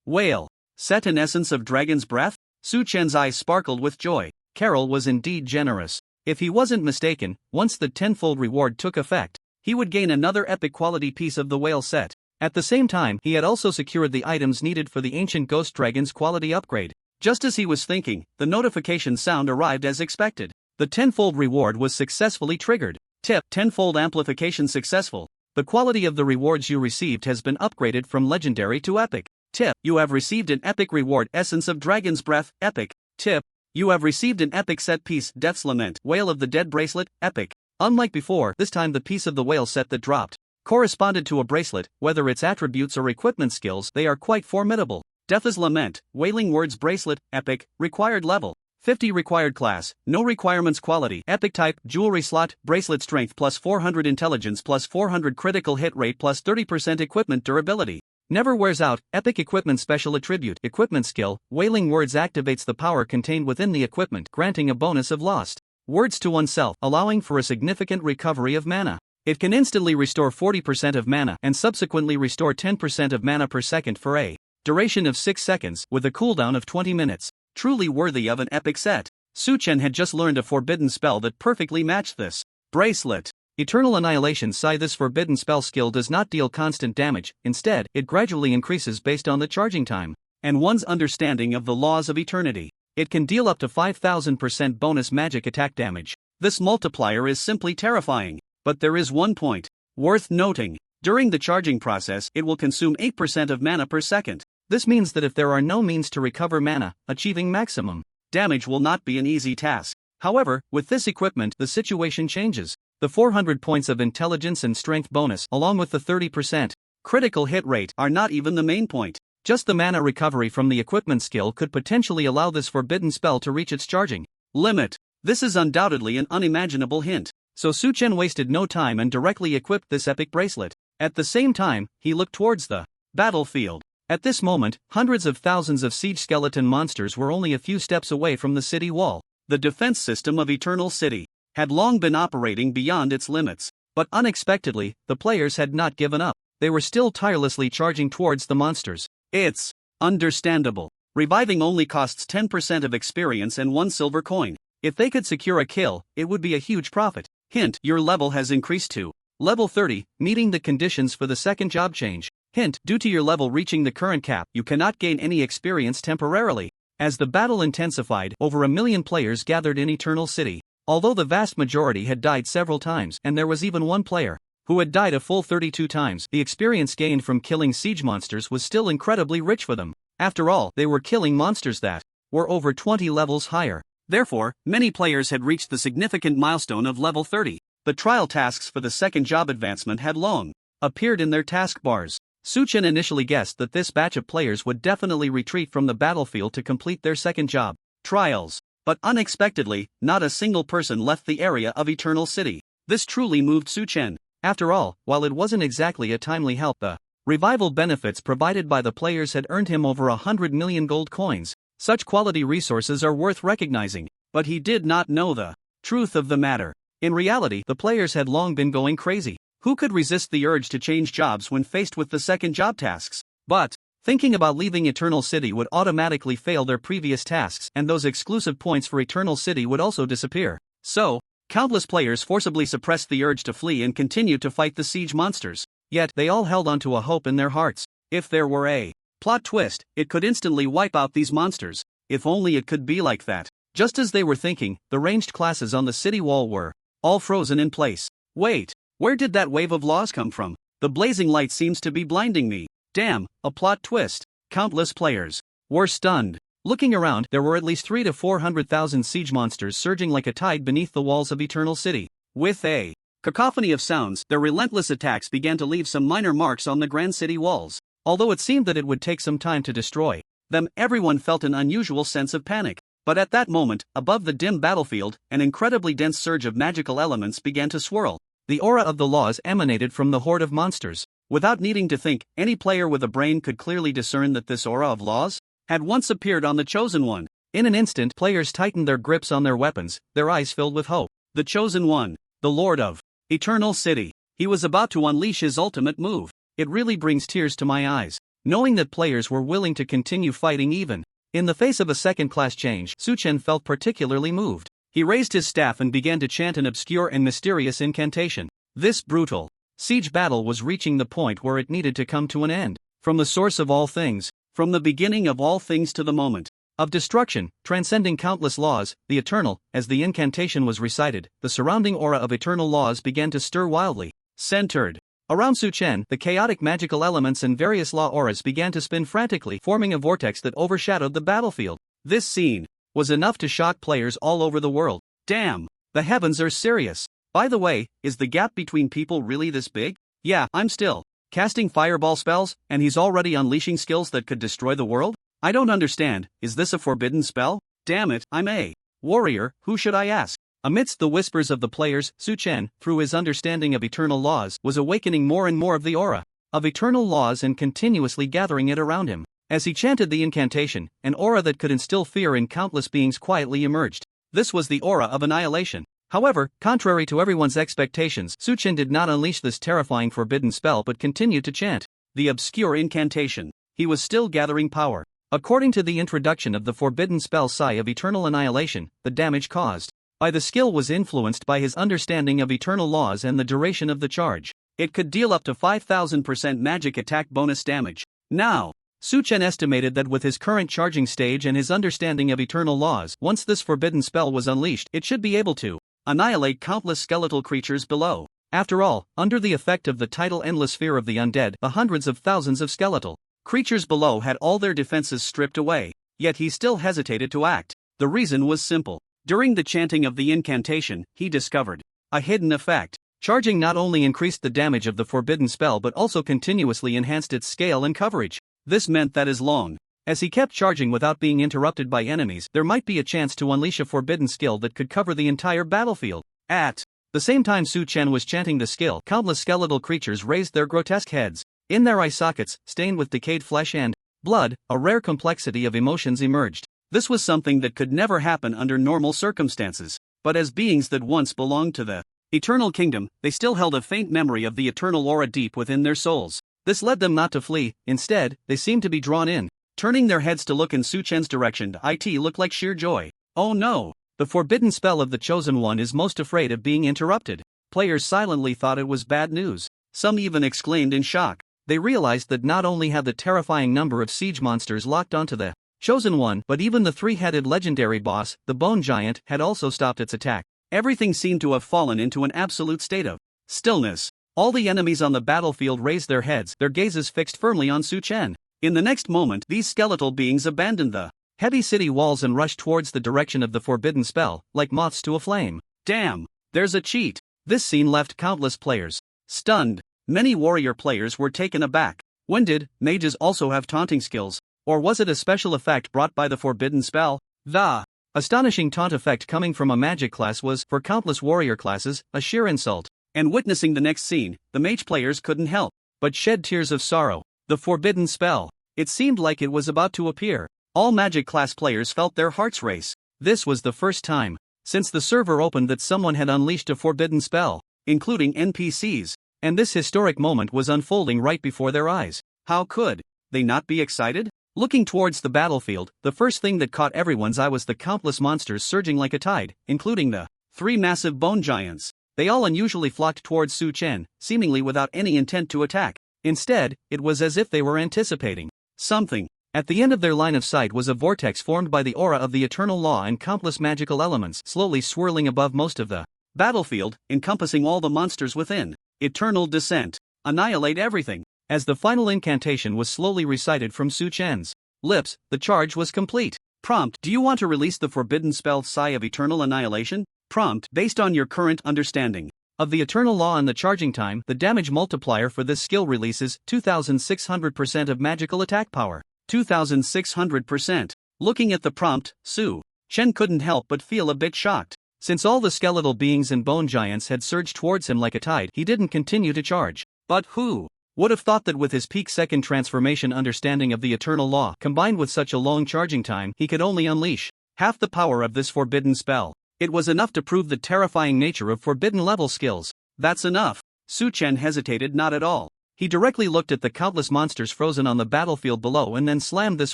Whale. Set an Essence of Dragon's Breath? Su Chen's eyes sparkled with joy. Carol was indeed generous. If he wasn't mistaken, once the tenfold reward took effect, he would gain another epic quality piece of the whale set. At the same time, he had also secured the items needed for the ancient ghost dragon's quality upgrade. Just as he was thinking, the notification sound arrived as expected. The tenfold reward was successfully triggered. Tip: tenfold amplification successful. The quality of the rewards you received has been upgraded from legendary to epic. Tip: you have received an epic reward, Essence of Dragon's Breath, epic. Tip: you have received an epic set piece, Death's Lament, Whale of the Dead bracelet, epic. Unlike before, this time the piece of the whale set that dropped corresponded to a bracelet. Whether its attributes or equipment skills, they are quite formidable. Death's Lament, Wailing Words bracelet, epic. Required level 50. Required class, no requirements. Quality, epic. Type, jewelry slot. Bracelet strength plus 400, intelligence plus 400, critical hit rate plus 30%, equipment durability never wears out. Epic equipment special attribute, equipment skill, Wailing Words activates the power contained within the equipment, granting a bonus of lost words to oneself, allowing for a significant recovery of mana. It can instantly restore 40% of mana and subsequently restore 10% of mana per second for a duration of 6 seconds, with a cooldown of 20 minutes. Truly worthy of an epic set. Su Chen had just learned a forbidden spell that perfectly matched this bracelet. Eternal Annihilation. This forbidden spell skill does not deal constant damage. Instead, it gradually increases based on the charging time and one's understanding of the laws of eternity. It can deal up to 5000% bonus magic attack damage. This multiplier is simply terrifying. But there is one point worth noting. During the charging process, it will consume 8% of mana per second. This means that if there are no means to recover mana, achieving maximum damage will not be an easy task. However, with this equipment, the situation changes. The 400 points of intelligence and strength bonus, along with the 30% critical hit rate, are not even the main point. Just the mana recovery from the equipment skill could potentially allow this forbidden spell to reach its charging limit. This is undoubtedly an unimaginable hint. So Su Chen wasted no time and directly equipped this epic bracelet. At the same time, he looked towards the battlefield. At this moment, hundreds of thousands of siege skeleton monsters were only a few steps away from the city wall. The defense system of Eternal City had long been operating beyond its limits. But unexpectedly, the players had not given up. They were still tirelessly charging towards the monsters. It's understandable. Reviving only costs 10% of experience and 1 silver coin. If they could secure a kill, it would be a huge profit. Hint: your level has increased to level 30, meeting the conditions for the second job change. Hint: due to your level reaching the current cap, you cannot gain any experience temporarily. As the battle intensified, over 1 million players gathered in Eternal City. Although the vast majority had died several times, and there was even one player who had died a full 32 times, the experience gained from killing siege monsters was still incredibly rich for them. After all, they were killing monsters that were over 20 levels higher. Therefore, many players had reached the significant milestone of level 30. The trial tasks for the second job advancement had long appeared in their task bars. Su Chen initially guessed that this batch of players would definitely retreat from the battlefield to complete their second job trials. But unexpectedly, not a single person left the area of Eternal City. This truly moved Su Chen. After all, while it wasn't exactly a timely help, the revival benefits provided by the players had earned him over 100 million gold coins. Such quality resources are worth recognizing, but he did not know the truth of the matter. In reality, the players had long been going crazy. Who could resist the urge to change jobs when faced with the second job tasks? But thinking about leaving Eternal City would automatically fail their previous tasks, and those exclusive points for Eternal City would also disappear. So, countless players forcibly suppressed the urge to flee and continued to fight the siege monsters. Yet, they all held onto a hope in their hearts. If there were a plot twist, it could instantly wipe out these monsters. If only it could be like that. Just as they were thinking, the ranged classes on the city wall were all frozen in place. Wait, where did that wave of laws come from? The blazing light seems to be blinding me. Damn, a plot twist. Countless players were stunned. Looking around, there were at least 300,000 to 400,000 siege monsters surging like a tide beneath the walls of Eternal City. With a cacophony of sounds, their relentless attacks began to leave some minor marks on the grand city walls. Although it seemed that it would take some time to destroy them, everyone felt an unusual sense of panic. But at that moment, above the dim battlefield, an incredibly dense surge of magical elements began to swirl. The aura of the laws emanated from the horde of monsters. Without needing to think, any player with a brain could clearly discern that this aura of laws had once appeared on the Chosen One. In an instant, players tightened their grips on their weapons, their eyes filled with hope. The Chosen One, the Lord of Eternal City. He was about to unleash his ultimate move. It really brings tears to my eyes, knowing that players were willing to continue fighting even in the face of a second-class change. Su-Chen felt particularly moved. He raised his staff and began to chant an obscure and mysterious incantation. This brutal siege battle was reaching the point where it needed to come to an end. From the source of all things, from the beginning of all things to the moment of destruction, transcending countless laws, the eternal, as the incantation was recited, the surrounding aura of eternal laws began to stir wildly. Centered around Su-Chen, the chaotic magical elements and various law auras began to spin frantically, forming a vortex that overshadowed the battlefield. This scene was enough to shock players all over the world. Damn, the heavens are serious. By the way, is the gap between people really this big? Yeah, I'm still casting fireball spells, and he's already unleashing skills that could destroy the world? I don't understand, is this a forbidden spell? Damn it, I'm a warrior, who should I ask? Amidst the whispers of the players, Su-Chen, through his understanding of eternal laws, was awakening more and more of the aura of eternal laws and continuously gathering it around him. As he chanted the incantation, an aura that could instill fear in countless beings quietly emerged. This was the aura of annihilation. However, contrary to everyone's expectations, Su-Chen did not unleash this terrifying forbidden spell but continued to chant the obscure incantation. He was still gathering power. According to the introduction of the forbidden spell Sigh of Eternal Annihilation, the damage caused by the skill was influenced by his understanding of eternal laws and the duration of the charge. It could deal up to 5000% magic attack bonus damage. Now, Su-Chen estimated that with his current charging stage and his understanding of eternal laws, once this forbidden spell was unleashed, it should be able to annihilate countless skeletal creatures below. After all, under the effect of the tidal endless fear of the undead, the hundreds of thousands of skeletal creatures below had all their defenses stripped away. Yet he still hesitated to act. The reason was simple. During the chanting of the incantation, he discovered a hidden effect. Charging not only increased the damage of the forbidden spell but also continuously enhanced its scale and coverage. This meant that as long as he kept charging without being interrupted by enemies, there might be a chance to unleash a forbidden skill that could cover the entire battlefield. At the same time Su-Chen was chanting the skill, countless skeletal creatures raised their grotesque heads. In their eye sockets, stained with decayed flesh and blood, a rare complexity of emotions emerged. This was something that could never happen under normal circumstances. But as beings that once belonged to the Eternal Kingdom, they still held a faint memory of the eternal aura deep within their souls. This led them not to flee. Instead, they seemed to be drawn in. Turning their heads to look in Su-Chen's direction, it looked like sheer joy. Oh no! The forbidden spell of the Chosen One is most afraid of being interrupted. Players silently thought it was bad news. Some even exclaimed in shock. They realized that not only had the terrifying number of siege monsters locked onto the Chosen One, but even the three-headed legendary boss, the Bone Giant, had also stopped its attack. Everything seemed to have fallen into an absolute state of stillness. All the enemies on the battlefield raised their heads, their gazes fixed firmly on Su-Chen. In the next moment, these skeletal beings abandoned the heavy city walls and rushed towards the direction of the forbidden spell, like moths to a flame. Damn! There's a cheat! This scene left countless players stunned. Many warrior players were taken aback. When did mages also have taunting skills? Or was it a special effect brought by the forbidden spell? The astonishing taunt effect coming from a magic class was, for countless warrior classes, a sheer insult. And witnessing the next scene, the mage players couldn't help but shed tears of sorrow. The forbidden spell. It seemed like it was about to appear. All magic class players felt their hearts race. This was the first time since the server opened that someone had unleashed a forbidden spell, including NPCs, and this historic moment was unfolding right before their eyes. How could they not be excited? Looking towards the battlefield, the first thing that caught everyone's eye was the countless monsters surging like a tide, including the 3 massive bone giants. They all unusually flocked towards Su Chen, seemingly without any intent to attack. Instead, it was as if they were anticipating something. At the end of their line of sight was a vortex formed by the aura of the eternal law and countless magical elements slowly swirling above most of the battlefield, encompassing all the monsters within. Eternal descent. Annihilate everything. As the final incantation was slowly recited from Su Chen's lips, the charge was complete. Prompt: do you want to release the forbidden spell Sigh of Eternal Annihilation? Prompt: based on your current understanding of the eternal law and the charging time, the damage multiplier for this skill releases 2600% of magical attack power. 2600%. Looking at the prompt, Su Chen couldn't help but feel a bit shocked. Since all the skeletal beings and bone giants had surged towards him like a tide, he didn't continue to charge. But who would have thought that with his peak second transformation understanding of the eternal law, combined with such a long charging time, he could only unleash half the power of this forbidden spell. It was enough to prove the terrifying nature of forbidden level skills. That's enough. Su Chen hesitated not at all. He directly looked at the countless monsters frozen on the battlefield below and then slammed this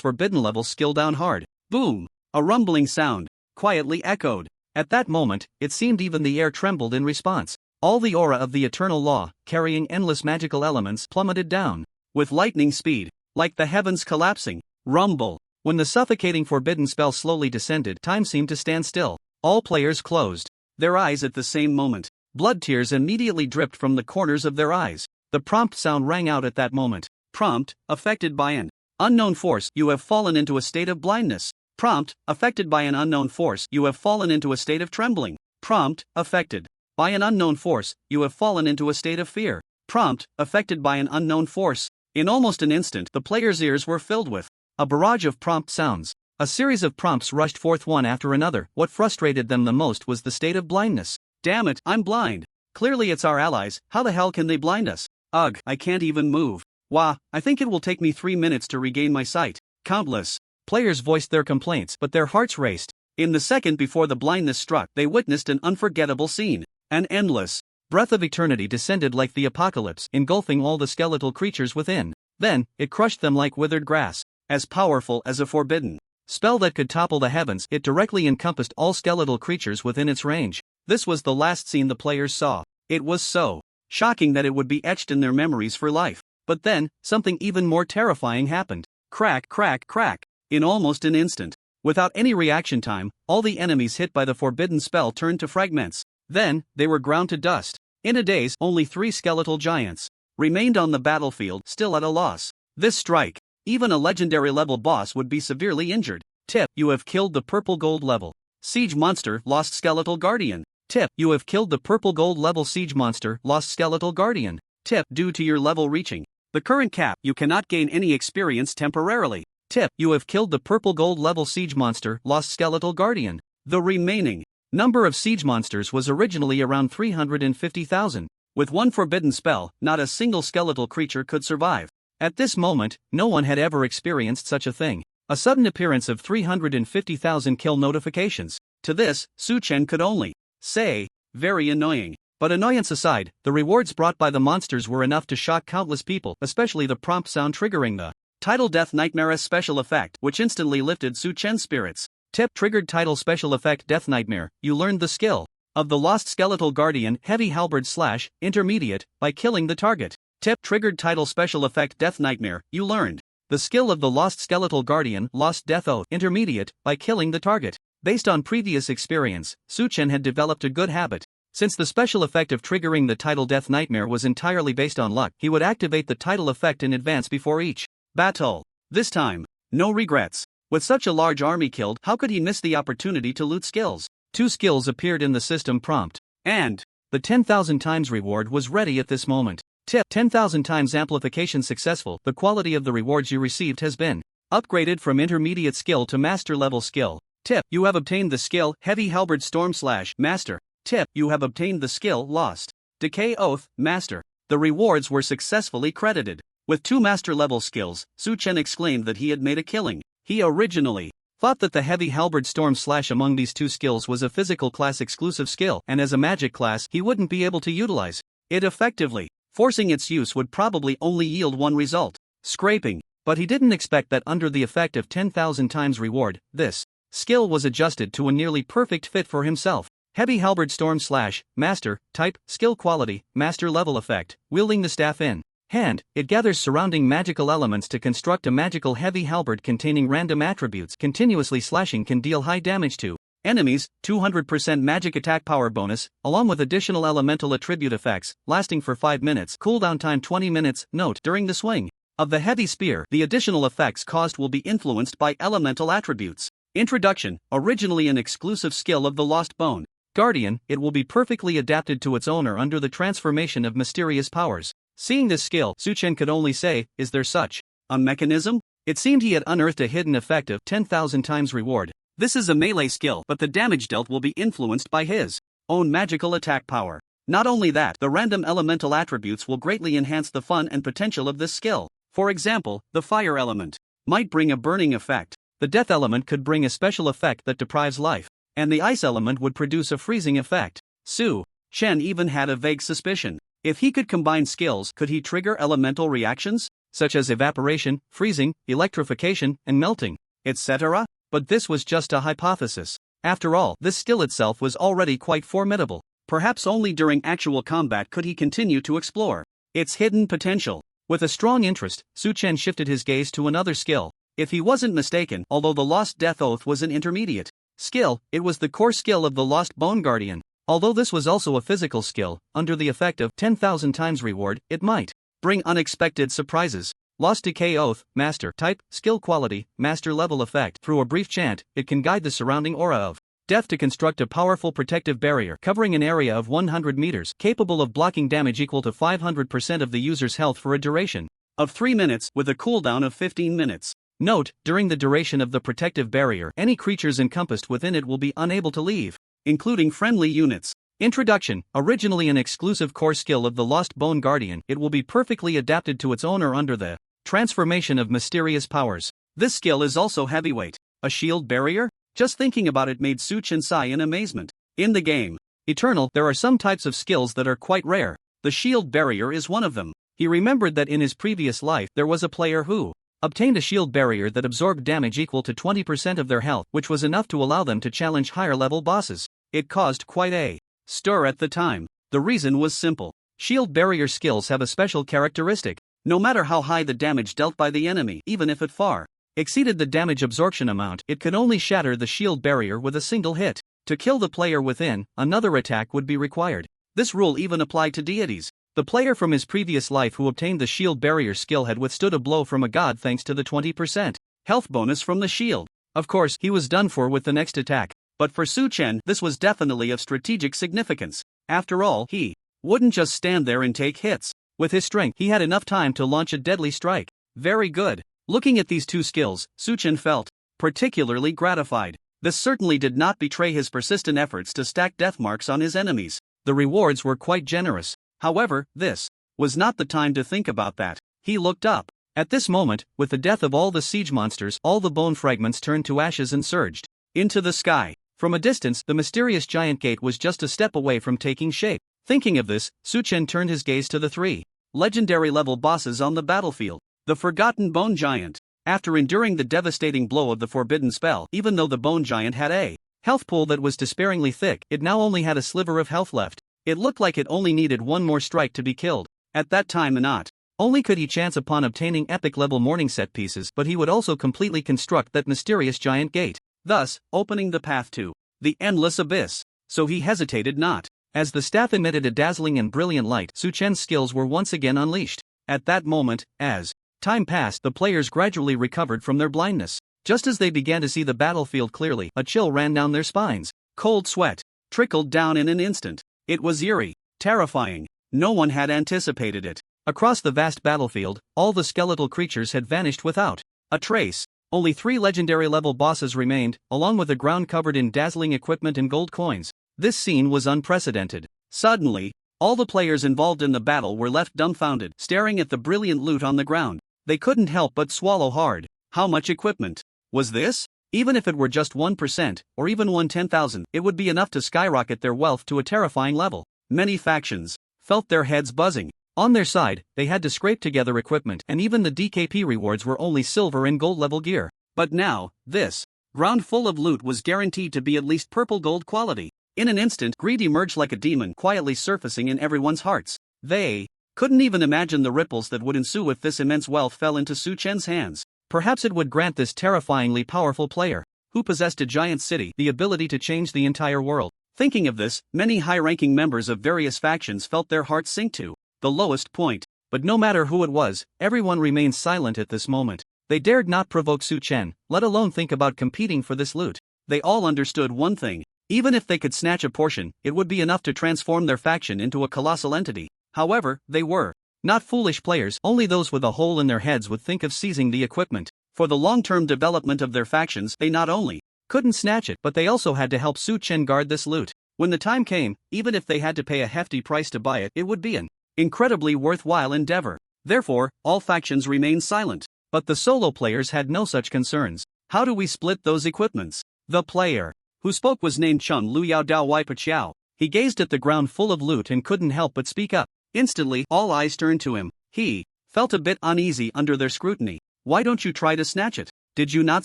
forbidden level skill down hard. Boom! A rumbling sound quietly echoed. At that moment, it seemed even the air trembled in response. All the aura of the eternal law, carrying endless magical elements, plummeted down with lightning speed, like the heavens collapsing. Rumble. When the suffocating forbidden spell slowly descended, time seemed to stand still. All players closed their eyes at the same moment. Blood tears immediately dripped from the corners of their eyes. The prompt sound rang out at that moment. Prompt: affected by an unknown force, you have fallen into a state of blindness. Prompt: affected by an unknown force, you have fallen into a state of trembling. Prompt: affected by an unknown force, you have fallen into a state of fear. Prompt: affected by an unknown force. In almost an instant, the players' ears were filled with a barrage of prompt sounds. A series of prompts rushed forth one after another. What frustrated them the most was the state of blindness. Damn it, I'm blind. Clearly it's our allies, how the hell can they blind us? Ugh, I can't even move. Wah, I think it will take me 3 minutes to regain my sight. Countless players voiced their complaints, but their hearts raced. In the second before the blindness struck, they witnessed an unforgettable scene. An endless breath of eternity descended like the apocalypse, engulfing all the skeletal creatures within. Then, it crushed them like withered grass. As powerful as a forbidden spell that could topple the heavens, it directly encompassed all skeletal creatures within its range. This was the last scene the players saw. It was so shocking that it would be etched in their memories for life. But then, something even more terrifying happened. Crack, crack, crack. In almost an instant, without any reaction time, all the enemies hit by the forbidden spell turned to fragments. Then, they were ground to dust. In a daze, only 3 skeletal giants remained on the battlefield, still at a loss. This strike, even a legendary level boss would be severely injured. Tip: you have killed the purple gold level siege monster, Lost Skeletal Guardian. Tip: you have killed the purple gold level siege monster, Lost Skeletal Guardian. Tip: due to your level reaching the current cap, you cannot gain any experience temporarily. Tip: you have killed the purple gold level siege monster, Lost Skeletal Guardian. The remaining number of siege monsters was originally around 350,000. With one forbidden spell, not a single skeletal creature could survive. At this moment, no one had ever experienced such a thing. A sudden appearance of 350,000 kill notifications. To this, Su Chen could only say, very annoying. But annoyance aside, the rewards brought by the monsters were enough to shock countless people, especially the prompt sound triggering the Title Death Nightmare special effect, which instantly lifted Su Chen's spirits. Tip: triggered title special effect Death Nightmare. You learned the skill of the Lost Skeletal Guardian Heavy Halberd / Intermediate by killing the target. Tip: triggered title special effect Death Nightmare. You learned the skill of the Lost Skeletal Guardian Lost Death Oath Intermediate by killing the target. Based on previous experience, Su Chen had developed a good habit. Since the special effect of triggering the title Death Nightmare was entirely based on luck, he would activate the title effect in advance before each battle. This time, no regrets. With such a large army killed, how could he miss the opportunity to loot skills? 2 skills appeared in the system prompt, and the 10,000 times reward was ready at this moment. Tip: 10,000 times amplification successful. The quality of the rewards you received has been upgraded from intermediate skill to master level skill. Tip: you have obtained the skill Heavy Halberd Storm / Master. Tip: you have obtained the skill Lost Decay Oath, Master. The rewards were successfully credited. With 2 master-level skills, Su Chen exclaimed that he had made a killing. He originally thought that the Heavy Halberd Storm Slash among these 2 skills was a physical class exclusive skill, and as a magic class he wouldn't be able to utilize it effectively. Forcing its use would probably only yield one result: scraping. But he didn't expect that under the effect of 10,000 times reward, this skill was adjusted to a nearly perfect fit for himself. Heavy Halberd Storm Slash, Master, Type, Skill Quality, Master Level Effect. Wielding the staff in hand, it gathers surrounding magical elements to construct a magical heavy halberd containing random attributes. Continuously slashing can deal high damage to enemies, 200% magic attack power bonus, along with additional elemental attribute effects, lasting for 5 minutes, cooldown time 20 minutes. Note: during the swing of the heavy spear, the additional effects caused will be influenced by elemental attributes. Introduction: originally an exclusive skill of the Lost Bone Guardian, it will be perfectly adapted to its owner under the transformation of mysterious powers. Seeing this skill, Su Chen could only say, is there such a mechanism? It seemed he had unearthed a hidden effect of 10,000 times reward. This is a melee skill, but the damage dealt will be influenced by his own magical attack power. Not only that, the random elemental attributes will greatly enhance the fun and potential of this skill. For example, the fire element might bring a burning effect, the death element could bring a special effect that deprives life, and the ice element would produce a freezing effect. Su Chen even had a vague suspicion. If he could combine skills, could he trigger elemental reactions, such as evaporation, freezing, electrification, and melting, etc.? But this was just a hypothesis. After all, this skill itself was already quite formidable. Perhaps only during actual combat could he continue to explore its hidden potential. With a strong interest, Su Chen shifted his gaze to another skill. If he wasn't mistaken, although the Lost Death Oath was an intermediate skill, it was the core skill of the Lost Bone Guardian. Although this was also a physical skill, under the effect of 10,000 times reward, it might bring unexpected surprises. Lost Decay Oath, Master, Type, Skill Quality, Master Level Effect. Through a brief chant, it can guide the surrounding aura of death to construct a powerful protective barrier covering an area of 100 meters, capable of blocking damage equal to 500% of the user's health for a duration of 3 minutes, with a cooldown of 15 minutes. Note: during the duration of the protective barrier, any creatures encompassed within it will be unable to leave, including friendly units. Introduction: originally an exclusive core skill of the Lost Bone Guardian, it will be perfectly adapted to its owner under the transformation of mysterious powers. This skill is also heavyweight. A shield barrier? Just thinking about it made Su Chen sigh in amazement. In the game Eternal, there are some types of skills that are quite rare. The shield barrier is one of them. He remembered that in his previous life there was a player who obtained a shield barrier that absorbed damage equal to 20% of their health, which was enough to allow them to challenge higher level bosses. It caused quite a stir at the time. The reason was simple. Shield barrier skills have a special characteristic. No matter how high the damage dealt by the enemy, even if it far exceeded the damage absorption amount, it could only shatter the shield barrier with a single hit. To kill the player within, another attack would be required. This rule even applied to deities. The player from his previous life who obtained the shield barrier skill had withstood a blow from a god thanks to the 20% health bonus from the shield. Of course, he was done for with the next attack. But for Su Chen, this was definitely of strategic significance. After all, he wouldn't just stand there and take hits. With his strength, he had enough time to launch a deadly strike. Very good. Looking at these two skills, Su Chen felt particularly gratified. This certainly did not betray his persistent efforts to stack death marks on his enemies. The rewards were quite generous. However, this was not the time to think about that. He looked up. At this moment, with the death of all the siege monsters, all the bone fragments turned to ashes and surged into the sky. From a distance, the mysterious giant gate was just a step away from taking shape. Thinking of this, Su Chen turned his gaze to the 3 legendary level bosses on the battlefield. The Forgotten Bone Giant. After enduring the devastating blow of the forbidden spell, even though the bone giant had a health pool that was despairingly thick, it now only had a sliver of health left. It looked like it only needed one more strike to be killed. At that time, not only could he chance upon obtaining epic level morning set pieces, but he would also completely construct that mysterious giant gate, thus opening the path to the endless abyss. So he hesitated not. As the staff emitted a dazzling and brilliant light, Su Chen's skills were once again unleashed. At that moment, as time passed, the players gradually recovered from their blindness. Just as they began to see the battlefield clearly, a chill ran down their spines. Cold sweat trickled down in an instant. It was eerie, terrifying. No one had anticipated it. Across the vast battlefield, all the skeletal creatures had vanished without a trace. Only 3 legendary level bosses remained, along with the ground covered in dazzling equipment and gold coins. This scene was unprecedented. Suddenly, All the players involved in the battle were left dumbfounded, staring at the brilliant loot on the ground. They couldn't help but swallow hard. How much equipment was this? Even if it were just 1%, or even 1/10,000, it would be enough to skyrocket their wealth to a terrifying level. Many factions felt their heads buzzing. On their side, they had to scrape together equipment, and even the DKP rewards were only silver and gold level gear. But now, this ground full of loot was guaranteed to be at least purple gold quality. In an instant, greed emerged like a demon, quietly surfacing in everyone's hearts. They couldn't even imagine the ripples that would ensue if this immense wealth fell into Su Chen's hands. Perhaps it would grant this terrifyingly powerful player, who possessed a giant city, the ability to change the entire world. Thinking of this, many high-ranking members of various factions felt their hearts sink to the lowest point. But no matter who it was, everyone remained silent at this moment. They dared not provoke Su Chen, let alone think about competing for this loot. They all understood one thing. Even if they could snatch a portion, it would be enough to transform their faction into a colossal entity. However, they were not foolish players. Only those with a hole in their heads would think of seizing the equipment. For the long-term development of their factions, they not only couldn't snatch it, but they also had to help Su Chen guard this loot. When the time came, even if they had to pay a hefty price to buy it, it would be an incredibly worthwhile endeavor. Therefore, all factions remained silent. But the solo players had no such concerns. How do we split those equipments? The player who spoke was named Chun Lu Yao Dao Wai Pachiao. He gazed at the ground full of loot and couldn't help but speak up. Instantly, all eyes turned to him. He felt a bit uneasy under their scrutiny. Why don't you try to snatch it? Did you not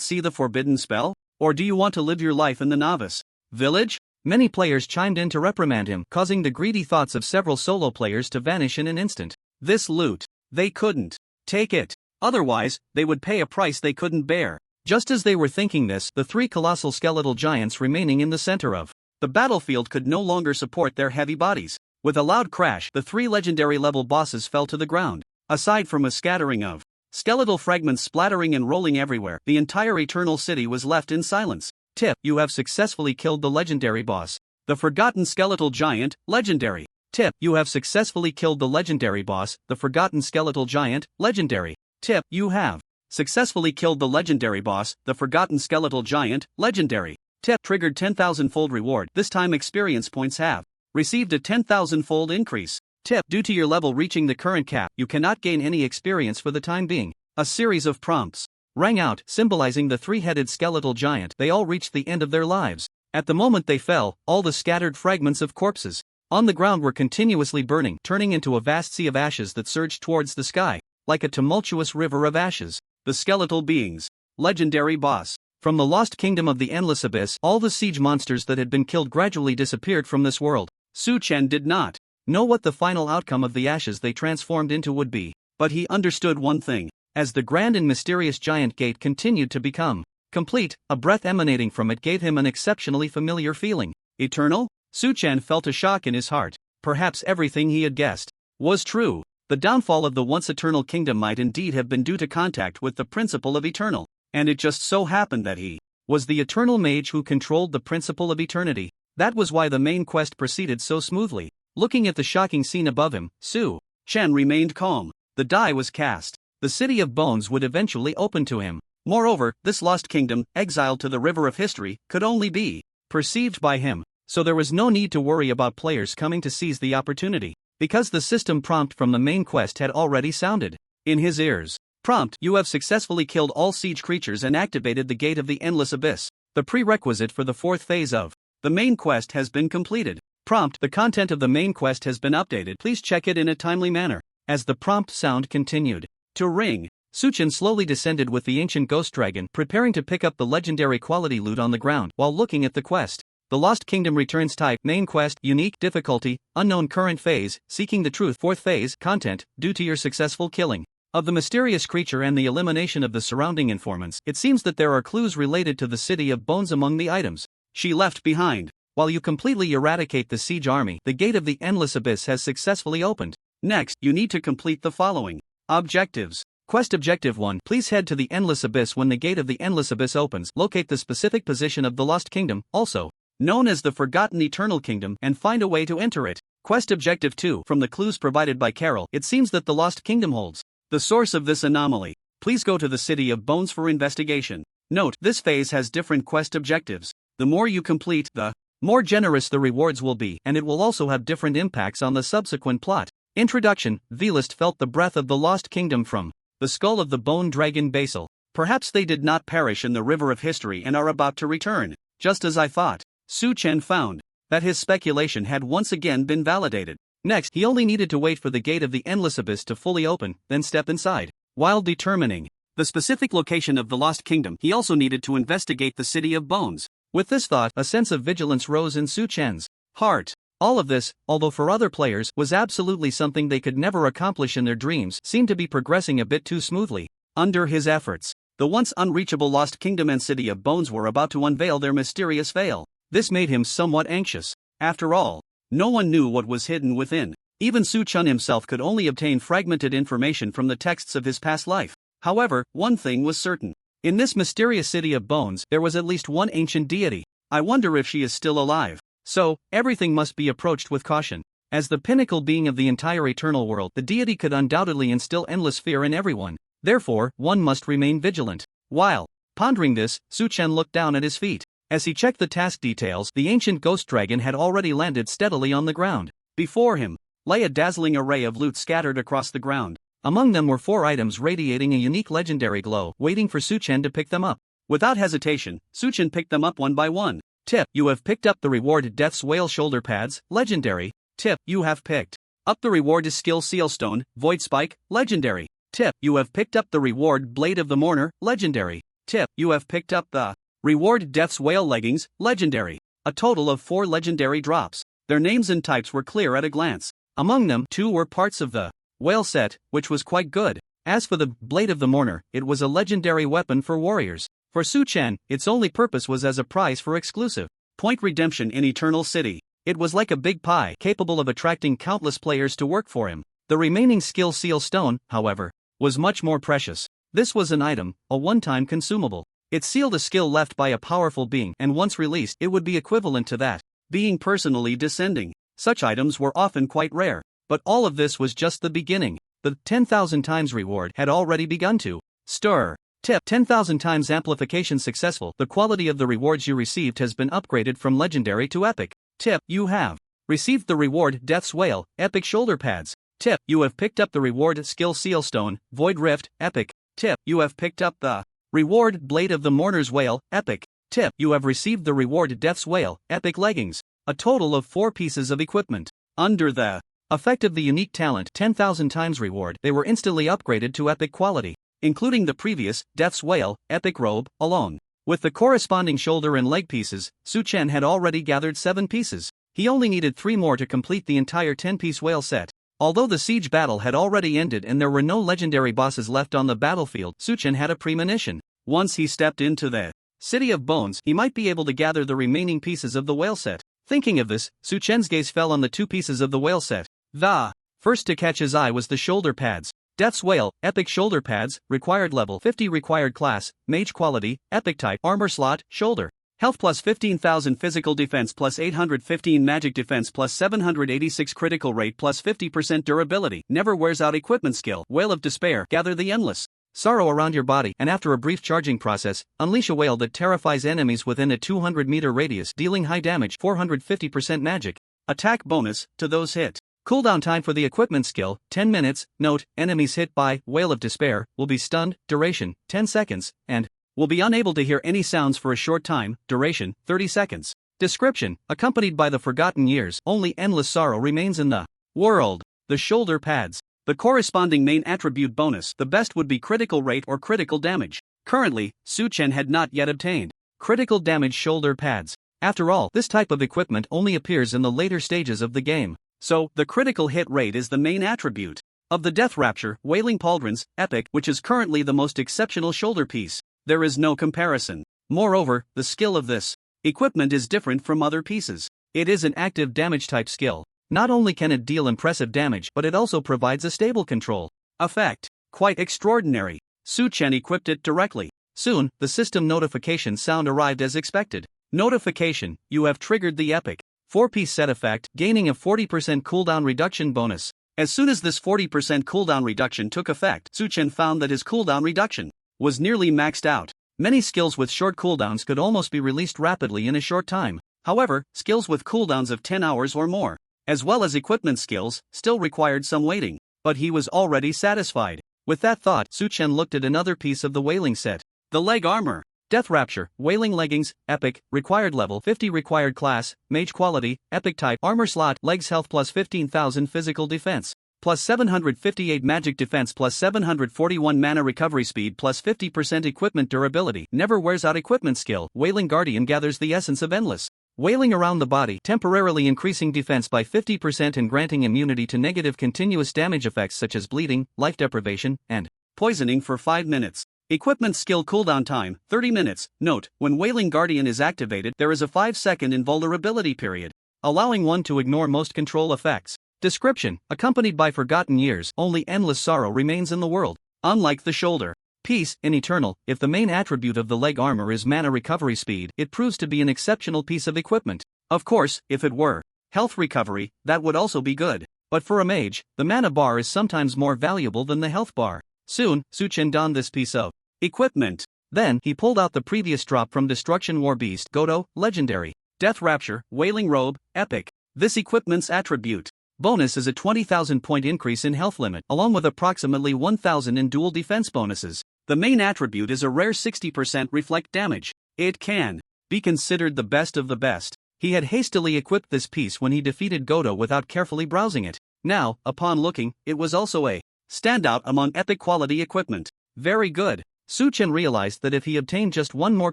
see the forbidden spell? Or do you want to live your life in the novice village? Many players chimed in to reprimand him, causing the greedy thoughts of several solo players to vanish in an instant. This loot, they couldn't take it. Otherwise, they would pay a price they couldn't bear. Just as they were thinking this, the three colossal skeletal giants remaining in the center of the battlefield could no longer support their heavy bodies. With a loud crash, the three legendary level bosses fell to the ground. Aside from a scattering of skeletal fragments splattering and rolling everywhere, the entire Eternal City was left in silence. Tip: you have successfully killed the legendary boss. The Forgotten Skeletal Giant, Legendary. Tip: you have successfully killed the legendary boss, the Forgotten Skeletal Giant, Legendary. Tip: you have successfully killed the legendary boss, the Forgotten Skeletal Giant, Legendary. Tip: triggered 10,000-fold reward. This time experience points have received a 10,000-fold increase. Tip: due to your level reaching the current cap, you cannot gain any experience for the time being. A series of prompts rang out, symbolizing the three-headed skeletal giant. They all reached the end of their lives. At the moment they fell, all the scattered fragments of corpses on the ground were continuously burning, turning into a vast sea of ashes that surged towards the sky, like a tumultuous river of ashes. The skeletal beings. Legendary boss. From the lost kingdom of the endless abyss, all the siege monsters that had been killed gradually disappeared from this world. Su Chen did not know what the final outcome of the ashes they transformed into would be, but he understood one thing. As the grand and mysterious giant gate continued to become complete, a breath emanating from it gave him an exceptionally familiar feeling. Eternal? Su Chen felt a shock in his heart. Perhaps everything he had guessed was true. The downfall of the once eternal kingdom might indeed have been due to contact with the principle of eternal, and it just so happened that he was the eternal mage who controlled the principle of eternity. That was why the main quest proceeded so smoothly. Looking at the shocking scene above him, Su Chen remained calm. The die was cast. The City of Bones would eventually open to him. Moreover, this lost kingdom, exiled to the river of history, could only be perceived by him, so there was no need to worry about players coming to seize the opportunity, because the system prompt from the main quest had already sounded in his ears. Prompt: you have successfully killed all siege creatures and activated the Gate of the Endless Abyss. The prerequisite for the fourth phase of the main quest has been completed. Prompt: the content of the main quest has been updated. Please check it in a timely manner. As the prompt sound continued to ring, Su Chen slowly descended with the ancient ghost dragon, preparing to pick up the legendary quality loot on the ground while looking at the quest. The Lost Kingdom returns. Type: main quest, unique, difficulty, unknown, current phase, seeking the truth, fourth phase, content, due to your successful killing of the mysterious creature and the elimination of the surrounding informants, it seems that there are clues related to the City of Bones among the items she left behind. While you completely eradicate the siege army, the Gate of the Endless Abyss has successfully opened. Next, you need to complete the following objectives. Quest Objective 1. Please head to the Endless Abyss when the Gate of the Endless Abyss opens. Locate the specific position of the Lost Kingdom, also known as the Forgotten Eternal Kingdom, and find a way to enter it. Quest Objective 2. From the clues provided by Carol, it seems that the Lost Kingdom holds the source of this anomaly. Please go to the City of Bones for investigation. Note: this phase has different quest objectives. The more you complete, the more generous the rewards will be, and it will also have different impacts on the subsequent plot. Introduction. Velist felt the breath of the Lost Kingdom from the skull of the bone dragon Basil. Perhaps they did not perish in the river of history and are about to return, just as I thought. Su Chen found that his speculation had once again been validated. Next, he only needed to wait for the gate of the endless abyss to fully open, then step inside. While determining the specific location of the Lost Kingdom, he also needed to investigate the City of Bones. With this thought, a sense of vigilance rose in Su Chen's heart. All of this, although for other players was absolutely something they could never accomplish in their dreams, seemed to be progressing a bit too smoothly. Under his efforts, the once unreachable Lost Kingdom and City of Bones were about to unveil their mysterious veil. This made him somewhat anxious. After all, no one knew what was hidden within. Even Su Chen himself could only obtain fragmented information from the texts of his past life. However, one thing was certain. In this mysterious City of Bones, there was at least one ancient deity. I wonder if she is still alive. So, everything must be approached with caution. As the pinnacle being of the entire eternal world, the deity could undoubtedly instill endless fear in everyone. Therefore, one must remain vigilant. While pondering this, Su Chen looked down at his feet. As he checked the task details, the ancient ghost dragon had already landed steadily on the ground. Before him lay a dazzling array of loot scattered across the ground. Among them were 4 items radiating a unique legendary glow, waiting for Su Chen to pick them up. Without hesitation, Su Chen picked them up one by one. Tip: you have picked up the reward Death's Whale shoulder pads, legendary. Tip: you have picked up the reward Skill Seal Stone, Void Spike, legendary. Tip: you have picked up the reward Blade of the Mourner, legendary. Tip: you have picked up the reward Death's Whale leggings, legendary. A total of 4 legendary drops. Their names and types were clear at a glance. Among them, 2 were parts of the whale set, which was quite good. As for the Blade of the Mourner, it was a legendary weapon for warriors. For Su Chen, its only purpose was as a prize for exclusive point redemption in Eternal City. It was like a big pie, capable of attracting countless players to work for him. The remaining Skill Seal Stone, however, was much more precious. This was an item, a one-time consumable. It sealed a skill left by a powerful being, and once released, it would be equivalent to that being personally descending. Such items were often quite rare. But all of this was just the beginning. The 10,000 times reward had already begun to stir. Tip: 10,000 times amplification successful. The quality of the rewards you received has been upgraded from legendary to epic. Tip: you have received the reward Death's Whale, epic shoulder pads. Tip: you have picked up the reward Skill Seal Stone, Void Rift, epic. Tip: you have picked up the reward Blade of the Mourner's Whale, epic. Tip: you have received the reward Death's Whale, epic leggings. A total of 4 pieces of equipment. Under the effect of the unique talent 10,000 times reward, they were instantly upgraded to epic quality, including the previous Death's Whale, epic robe, alone. With the corresponding shoulder and leg pieces, Su Chen had already gathered 7 pieces. He only needed 3 more to complete the entire 10-piece whale set. Although the siege battle had already ended and there were no legendary bosses left on the battlefield, Su Chen had a premonition. Once he stepped into the City of Bones, he might be able to gather the remaining pieces of the whale set. Thinking of this, Su Chen's gaze fell on the 2 pieces of the whale set. The first to catch his eye was the shoulder pads. Death's Whale, epic shoulder pads, required level 50, required class, mage quality, epic type, armor slot, shoulder. Health plus 15,000 physical defense plus 815 magic defense plus 786 critical rate plus 50% durability. Never wears out equipment skill. Whale of Despair, gather the endless sorrow around your body, and after a brief charging process, unleash a whale that terrifies enemies within a 200-meter radius, dealing high damage, 450% magic. Attack bonus to those hit. Cooldown time for the equipment skill, 10 minutes. Note: enemies hit by Whale of Despair will be stunned, duration, 10 seconds, and will be unable to hear any sounds for a short time, duration, 30 seconds. Description: accompanied by the forgotten years, only endless sorrow remains in the world. The shoulder pads. The corresponding main attribute bonus, the best would be critical rate or critical damage. Currently, Su Chen had not yet obtained critical damage shoulder pads. After all, this type of equipment only appears in the later stages of the game. So, the critical hit rate is the main attribute of the Death Rapture, Wailing Pauldrons, epic, which is currently the most exceptional shoulder piece. There is no comparison. Moreover, the skill of this equipment is different from other pieces. It is an active damage type skill. Not only can it deal impressive damage, but it also provides a stable control effect. Quite extraordinary. Su Chen equipped it directly. Soon, the system notification sound arrived as expected. Notification: you have triggered the epic 4-piece set effect, gaining a 40% cooldown reduction bonus. As soon as this 40% cooldown reduction took effect, Su Chen found that his cooldown reduction was nearly maxed out. Many skills with short cooldowns could almost be released rapidly in a short time. However, skills with cooldowns of 10 hours or more, as well as equipment skills, still required some waiting. But he was already satisfied. With that thought, Su-Chen looked at another piece of the whaling set. The leg armor. Death Rapture, Whaling Leggings, Epic, Required Level 50 Required Class, Mage Quality, Epic Type, Armor Slot, Legs Health plus 15,000 Physical Defense, plus 758 Magic Defense plus 741 Mana Recovery Speed plus 50% Equipment Durability. Never wears out equipment skill. Wailing Guardian gathers the essence of endless wailing around the body, temporarily increasing defense by 50% and granting immunity to negative continuous damage effects such as bleeding, life deprivation, and poisoning for 5 minutes. Equipment skill cooldown time, 30 minutes. Note, when Wailing Guardian is activated, there is a 5-second invulnerability period, allowing one to ignore most control effects. Description: accompanied by forgotten years, only endless sorrow remains in the world. Unlike the shoulder piece in Eternal, if the main attribute of the leg armor is mana recovery speed, it proves to be an exceptional piece of equipment. Of course, if it were health recovery, that would also be good. But for a mage, the mana bar is sometimes more valuable than the health bar. Soon, Su-Chen donned this piece of equipment. Then, he pulled out the previous drop from Destruction War Beast, Godo, Legendary. Death Rapture, Wailing Robe, Epic. This equipment's attribute bonus is a 20,000 point increase in health limit, along with approximately 1,000 in dual defense bonuses. The main attribute is a rare 60% reflect damage. It can be considered the best of the best. He had hastily equipped this piece when he defeated Godo without carefully browsing it. Now, upon looking, it was also a standout among epic quality equipment. Very good. Su-Chen realized that if he obtained just one more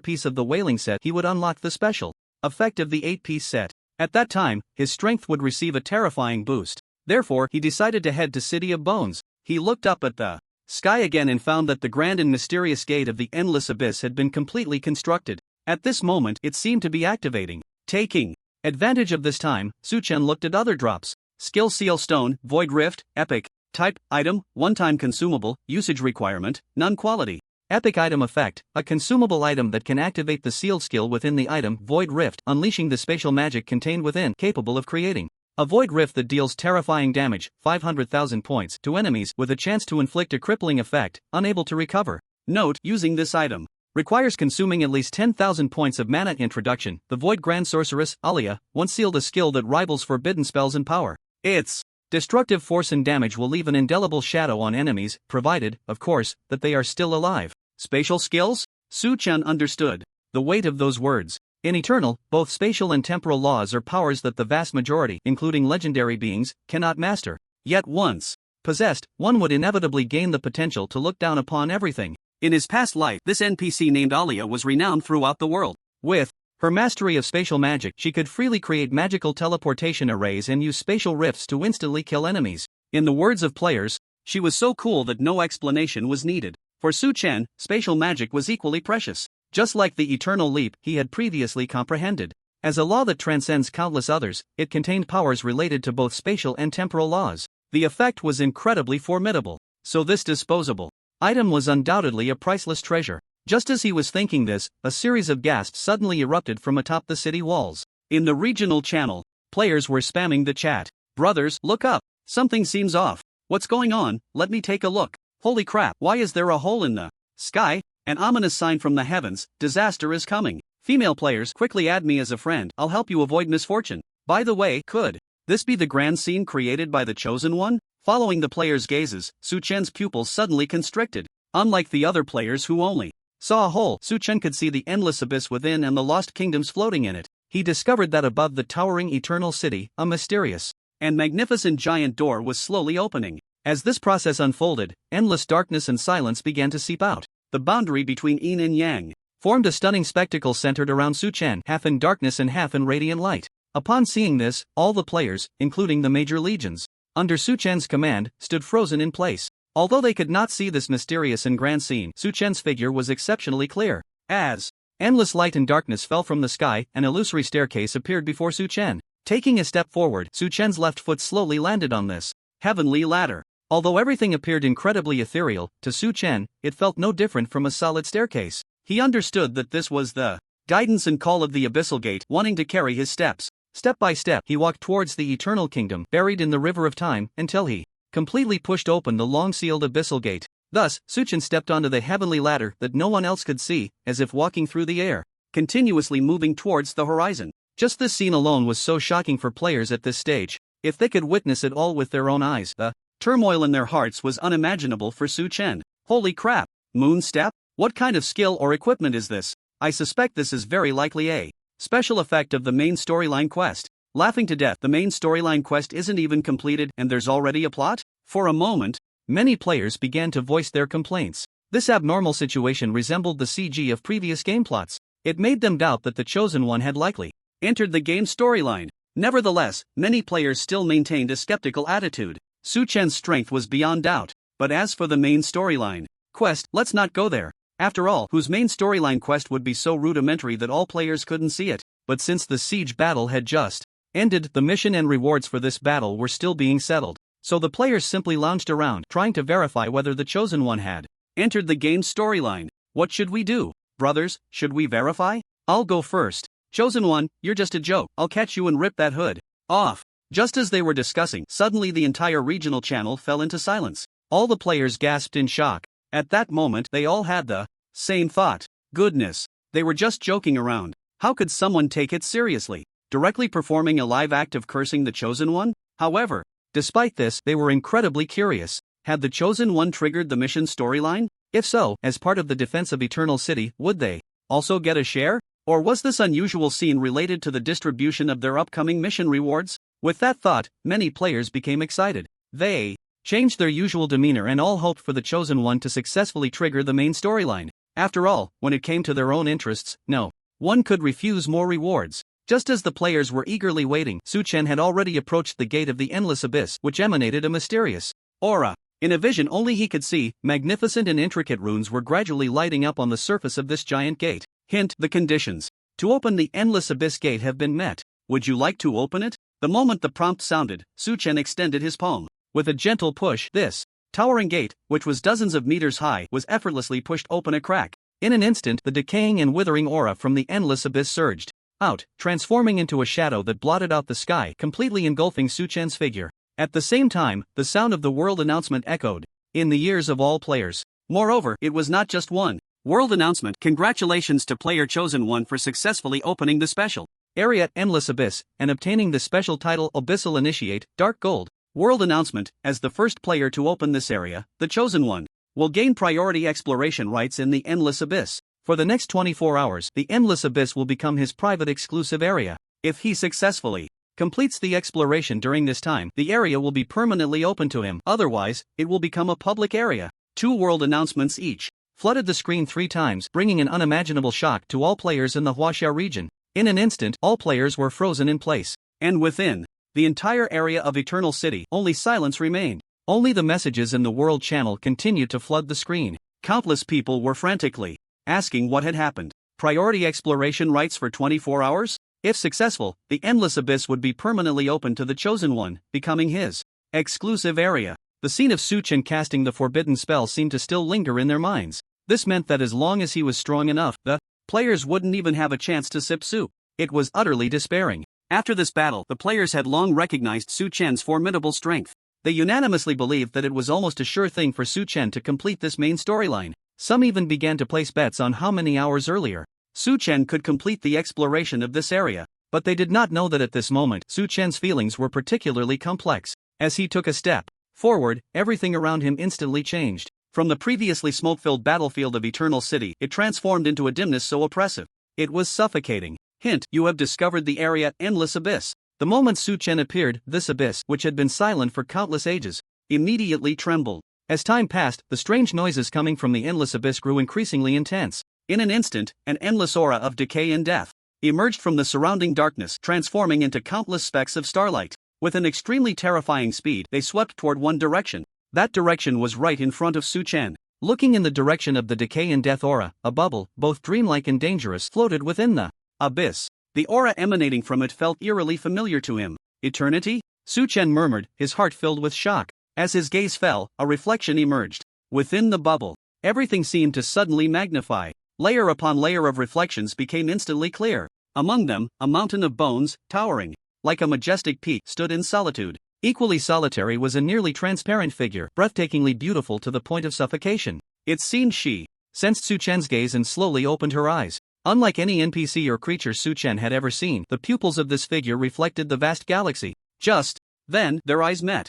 piece of the whaling set, he would unlock the special effect of the 8-piece set. At that time, his strength would receive a terrifying boost. Therefore, he decided to head to City of Bones. He looked up at the sky again and found that the grand and mysterious gate of the Endless Abyss had been completely constructed. At this moment, it seemed to be activating. Taking advantage of this time, Su-Chen looked at other drops. Skill Seal Stone, Void Rift, Epic. Type, Item, One-time Consumable, Usage Requirement, None Quality. Epic Item Effect, a consumable item that can activate the sealed skill within the item, Void Rift, unleashing the spatial magic contained within, capable of creating a Void Rift that deals terrifying damage, 500,000 points, to enemies, with a chance to inflict a crippling effect, unable to recover. Note, using this item requires consuming at least 10,000 points of mana. Introduction: the Void Grand Sorceress, Alia, once sealed a skill that rivals forbidden spells in power. Its destructive force and damage will leave an indelible shadow on enemies, provided, of course, that they are still alive. Spatial skills? Su-Chen understood the weight of those words. In Eternal, both spatial and temporal laws are powers that the vast majority, including legendary beings, cannot master. Yet once possessed, one would inevitably gain the potential to look down upon everything. In his past life, this NPC named Alia was renowned throughout the world. With her mastery of spatial magic, she could freely create magical teleportation arrays and use spatial rifts to instantly kill enemies. In the words of players, she was so cool that no explanation was needed. For Su-Chen, spatial magic was equally precious. Just like the Eternal Leap he had previously comprehended. As a law that transcends countless others, it contained powers related to both spatial and temporal laws. The effect was incredibly formidable. So this disposable item was undoubtedly a priceless treasure. Just as he was thinking this, a series of gasps suddenly erupted from atop the city walls. In the regional channel, players were spamming the chat. Brothers, look up. Something seems off. What's going on? Let me take a look. Holy crap, why is there a hole in the sky? An ominous sign from the heavens, disaster is coming. Female players, quickly add me as a friend, I'll help you avoid misfortune. By the way, could this be the grand scene created by the Chosen One? Following the players' gazes, Su-Chen's pupils suddenly constricted. Unlike the other players who only saw a hole, Su-Chen could see the endless abyss within and the lost kingdoms floating in it. He discovered that above the towering eternal city, a mysterious and magnificent giant door was slowly opening. As this process unfolded, endless darkness and silence began to seep out. The boundary between yin and yang formed a stunning spectacle centered around Su-Chen, half in darkness and half in radiant light. Upon seeing this, all the players, including the major legions, under Su-Chen's command, stood frozen in place. Although they could not see this mysterious and grand scene, Su-Chen's figure was exceptionally clear. As endless light and darkness fell from the sky, an illusory staircase appeared before Su-Chen. Taking a step forward, Su-Chen's left foot slowly landed on this heavenly ladder. Although everything appeared incredibly ethereal, to Su-Chen, it felt no different from a solid staircase. He understood that this was the guidance and call of the Abyssal Gate, wanting to carry his steps. Step by step, he walked towards the Eternal Kingdom, buried in the river of time, until he completely pushed open the long-sealed Abyssal Gate. Thus, Su-Chen stepped onto the heavenly ladder that no one else could see, as if walking through the air, continuously moving towards the horizon. Just this scene alone was so shocking for players at this stage. If they could witness it all with their own eyes, the turmoil in their hearts was unimaginable for Su Chen. Holy crap! Moon step? What kind of skill or equipment is this? I suspect this is very likely a special effect of the main storyline quest. Laughing to death, the main storyline quest isn't even completed and there's already a plot? For a moment, many players began to voice their complaints. This abnormal situation resembled the CG of previous game plots. It made them doubt that the Chosen One had likely entered the game storyline. Nevertheless, many players still maintained a skeptical attitude. Su Chen's strength was beyond doubt. But as for the main storyline quest, let's not go there. After all, whose main storyline quest would be so rudimentary that all players couldn't see it? But since the siege battle had just ended, the mission and rewards for this battle were still being settled. So the players simply lounged around, trying to verify whether the Chosen One had entered the game's storyline. What should we do? Brothers, should we verify? I'll go first. Chosen One, you're just a joke. I'll catch you and rip that hood off. Just as they were discussing, suddenly the entire regional channel fell into silence. All the players gasped in shock. At that moment, they all had the same thought. Goodness, they were just joking around. How could someone take it seriously? Directly performing a live act of cursing the Chosen One? However, despite this, they were incredibly curious. Had the Chosen One triggered the mission storyline? If so, as part of the defense of Eternal City, would they also get a share? Or was this unusual scene related to the distribution of their upcoming mission rewards? With that thought, many players became excited. They changed their usual demeanor and all hoped for the Chosen One to successfully trigger the main storyline. After all, when it came to their own interests, no one could refuse more rewards. Just as the players were eagerly waiting, Su Chen had already approached the gate of the Endless Abyss, which emanated a mysterious aura. In a vision only he could see, magnificent and intricate runes were gradually lighting up on the surface of this giant gate. Hint: the conditions to open the Endless Abyss gate have been met. Would you like to open it? The moment the prompt sounded, Su Chen extended his palm. With a gentle push, this towering gate, which was dozens of meters high, was effortlessly pushed open a crack. In an instant, the decaying and withering aura from the Endless Abyss surged out, transforming into a shadow that blotted out the sky, completely engulfing Su Chen's figure. At the same time, the sound of the world announcement echoed in the ears of all players. Moreover, it was not just one world announcement. Congratulations to player Chosen One for successfully opening the special area at Endless Abyss and obtaining the special title Abyssal Initiate, Dark Gold. World announcement: as the first player to open this area, the Chosen One will gain priority exploration rights in the Endless Abyss. For the next 24 hours, the Endless Abyss will become his private exclusive area. If he successfully completes the exploration during this time, the area will be permanently open to him. Otherwise, it will become a public area. 2 world announcements each flooded the screen 3 times, bringing an unimaginable shock to all players in the Huaxia region. In an instant, all players were frozen in place. And within the entire area of Eternal City, only silence remained. Only the messages in the world channel continued to flood the screen. Countless people were frantically asking what had happened. Priority exploration rights for 24 hours? If successful, the Endless Abyss would be permanently open to the Chosen One, becoming his exclusive area. The scene of Su Chen casting the forbidden spell seemed to still linger in their minds. This meant that as long as he was strong enough, the players wouldn't even have a chance to sip soup. It was utterly despairing. After this battle, the players had long recognized Su Chen's formidable strength. They unanimously believed that it was almost a sure thing for Su Chen to complete this main storyline. Some even began to place bets on how many hours earlier Su Chen could complete the exploration of this area. But they did not know that at this moment, Su Chen's feelings were particularly complex. As he took a step forward, everything around him instantly changed. From the previously smoke-filled battlefield of Eternal City, it transformed into a dimness so oppressive it was suffocating. Hint: you have discovered the area Endless Abyss. The moment Su Chen appeared, this abyss, which had been silent for countless ages, immediately trembled. As time passed, the strange noises coming from the Endless Abyss grew increasingly intense. In an instant, an endless aura of decay and death emerged from the surrounding darkness, transforming into countless specks of starlight. With an extremely terrifying speed, they swept toward one direction. That direction was right in front of Su Chen. Looking in the direction of the decay and death aura, a bubble, both dreamlike and dangerous, floated within the abyss. The aura emanating from it felt eerily familiar to him. Eternity? Su Chen murmured, his heart filled with shock. As his gaze fell, a reflection emerged. Within the bubble, everything seemed to suddenly magnify. Layer upon layer of reflections became instantly clear. Among them, a mountain of bones, towering like a majestic peak, stood in solitude. Equally solitary was a nearly transparent figure, breathtakingly beautiful to the point of suffocation. It seemed she sensed Su Chen's gaze and slowly opened her eyes. Unlike any NPC or creature Su Chen had ever seen, the pupils of this figure reflected the vast galaxy. Just then, their eyes met.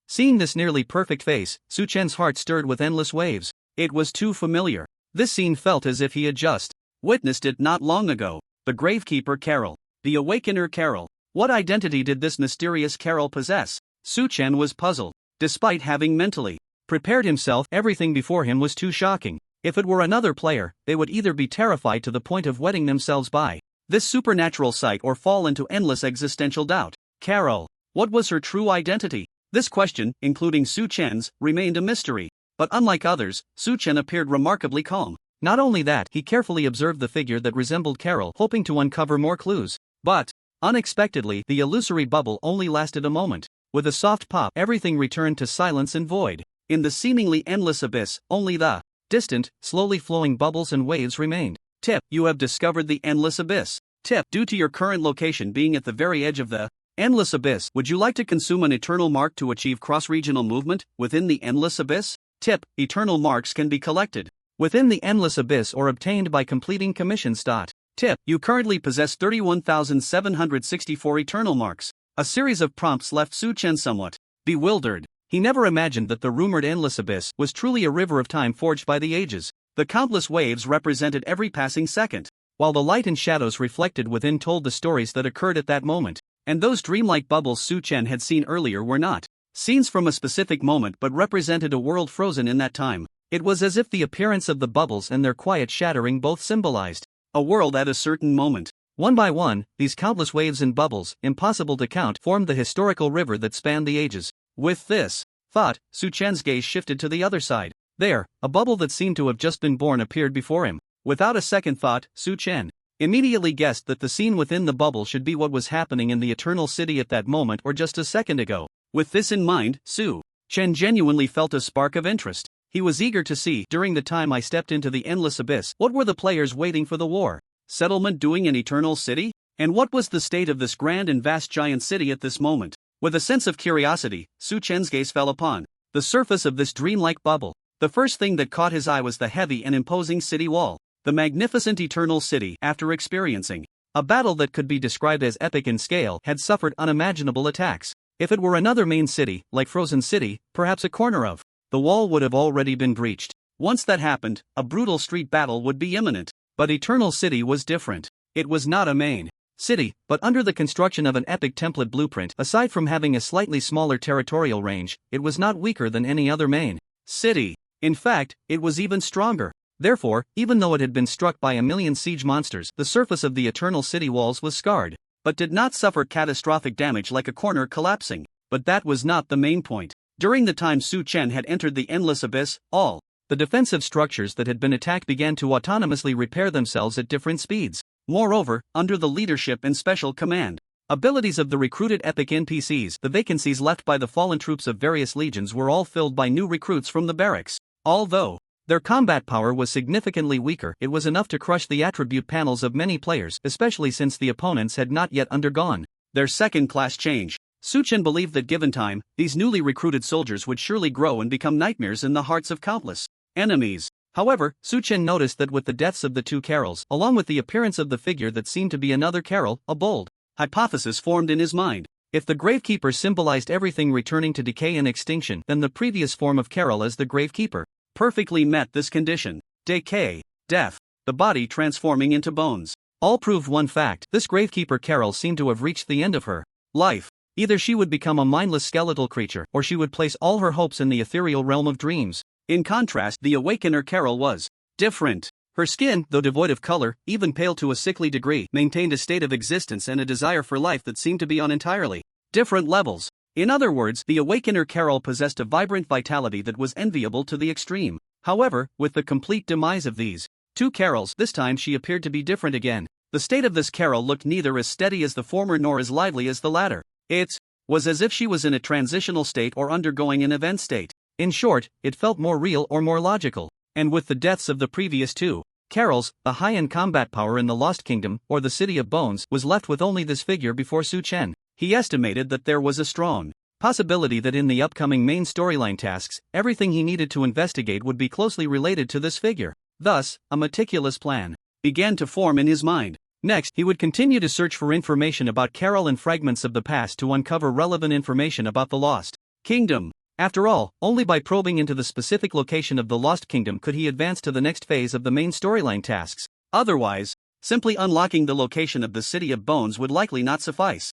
Seeing this nearly perfect face, Su Chen's heart stirred with endless waves. It was too familiar. This scene felt as if he had just witnessed it not long ago. The Gravekeeper Carol. The Awakener Carol. What identity did this mysterious Carol possess? Su Chen was puzzled. Despite having mentally prepared himself, everything before him was too shocking. If it were another player, they would either be terrified to the point of wetting themselves by this supernatural sight or fall into endless existential doubt. Carol. What was her true identity? This question, including Su Chen's, remained a mystery. But unlike others, Su Chen appeared remarkably calm. Not only that, he carefully observed the figure that resembled Carol, hoping to uncover more clues. But unexpectedly, the illusory bubble only lasted a moment. With a soft pop, everything returned to silence and void. In the seemingly endless abyss, only the distant, slowly flowing bubbles and waves remained. Tip: you have discovered the endless abyss. Tip: due to your current location being at the very edge of the endless abyss, would you like to consume an eternal mark to achieve cross-regional movement within the endless abyss? Tip: eternal marks can be collected within the endless abyss or obtained by completing commissions. Tip: you currently possess 31,764 eternal marks. A series of prompts left Su Chen somewhat bewildered. He never imagined that the rumored endless abyss was truly a river of time forged by the ages. The countless waves represented every passing second, while the light and shadows reflected within told the stories that occurred at that moment. And those dreamlike bubbles Su Chen had seen earlier were not scenes from a specific moment but represented a world frozen in that time. It was as if the appearance of the bubbles and their quiet shattering both symbolized a world at a certain moment. One by one, these countless waves and bubbles, impossible to count, formed the historical river that spanned the ages. With this thought, Su Chen's gaze shifted to the other side. There, a bubble that seemed to have just been born appeared before him. Without a second thought, Su Chen immediately guessed that the scene within the bubble should be what was happening in the Eternal City at that moment or just a second ago. With this in mind, Su Chen genuinely felt a spark of interest. He was eager to see. During the time I stepped into the endless abyss, what were the players waiting for the war settlement doing in Eternal City? And what was the state of this grand and vast giant city at this moment? With a sense of curiosity, Su Chen's gaze fell upon the surface of this dreamlike bubble. The first thing that caught his eye was the heavy and imposing city wall. The magnificent Eternal City, after experiencing a battle that could be described as epic in scale, had suffered unimaginable attacks. If it were another main city, like Frozen City, perhaps a corner of the wall would have already been breached. Once that happened, a brutal street battle would be imminent. But Eternal City was different. It was not a main city, but under the construction of an epic template blueprint. Aside from having a slightly smaller territorial range, it was not weaker than any other main city. In fact, it was even stronger. Therefore, even though it had been struck by a million siege monsters, the surface of the Eternal City walls was scarred, but did not suffer catastrophic damage like a corner collapsing. But that was not the main point. During the time Su Chen had entered the endless abyss, all the defensive structures that had been attacked began to autonomously repair themselves at different speeds. Moreover, under the leadership and special command abilities of the recruited epic NPCs, the vacancies left by the fallen troops of various legions were all filled by new recruits from the barracks. Although their combat power was significantly weaker, it was enough to crush the attribute panels of many players, especially since the opponents had not yet undergone their second-class change. Su Chen believed that given time, these newly recruited soldiers would surely grow and become nightmares in the hearts of countless enemies. However, Su Chen noticed that with the deaths of the two Carols, along with the appearance of the figure that seemed to be another Carol, a bold hypothesis formed in his mind. If the Gravekeeper symbolized everything returning to decay and extinction, then the previous form of Carol as the Gravekeeper perfectly met this condition. Decay, death, the body transforming into bones. All proved one fact: this Gravekeeper Carol seemed to have reached the end of her life. Either she would become a mindless skeletal creature, or she would place all her hopes in the ethereal realm of dreams. In contrast, the Awakener Carol was different. Her skin, though devoid of color, even pale to a sickly degree, maintained a state of existence and a desire for life that seemed to be on entirely different levels. In other words, the Awakener Carol possessed a vibrant vitality that was enviable to the extreme. However, with the complete demise of these two Carols, this time she appeared to be different again. The state of this Carol looked neither as steady as the former nor as lively as the latter. It was as if she was in a transitional state or undergoing an event state. In short, it felt more real or more logical. And with the deaths of the previous two Carols, the high-end combat power in the Lost Kingdom, or the City of Bones, was left with only this figure before Su Chen. He estimated that there was a strong possibility that in the upcoming main storyline tasks, everything he needed to investigate would be closely related to this figure. Thus, a meticulous plan began to form in his mind. Next, he would continue to search for information about Carol and fragments of the past to uncover relevant information about the Lost Kingdom. After all, only by probing into the specific location of the Lost Kingdom could he advance to the next phase of the main storyline tasks. Otherwise, simply unlocking the location of the City of Bones would likely not suffice.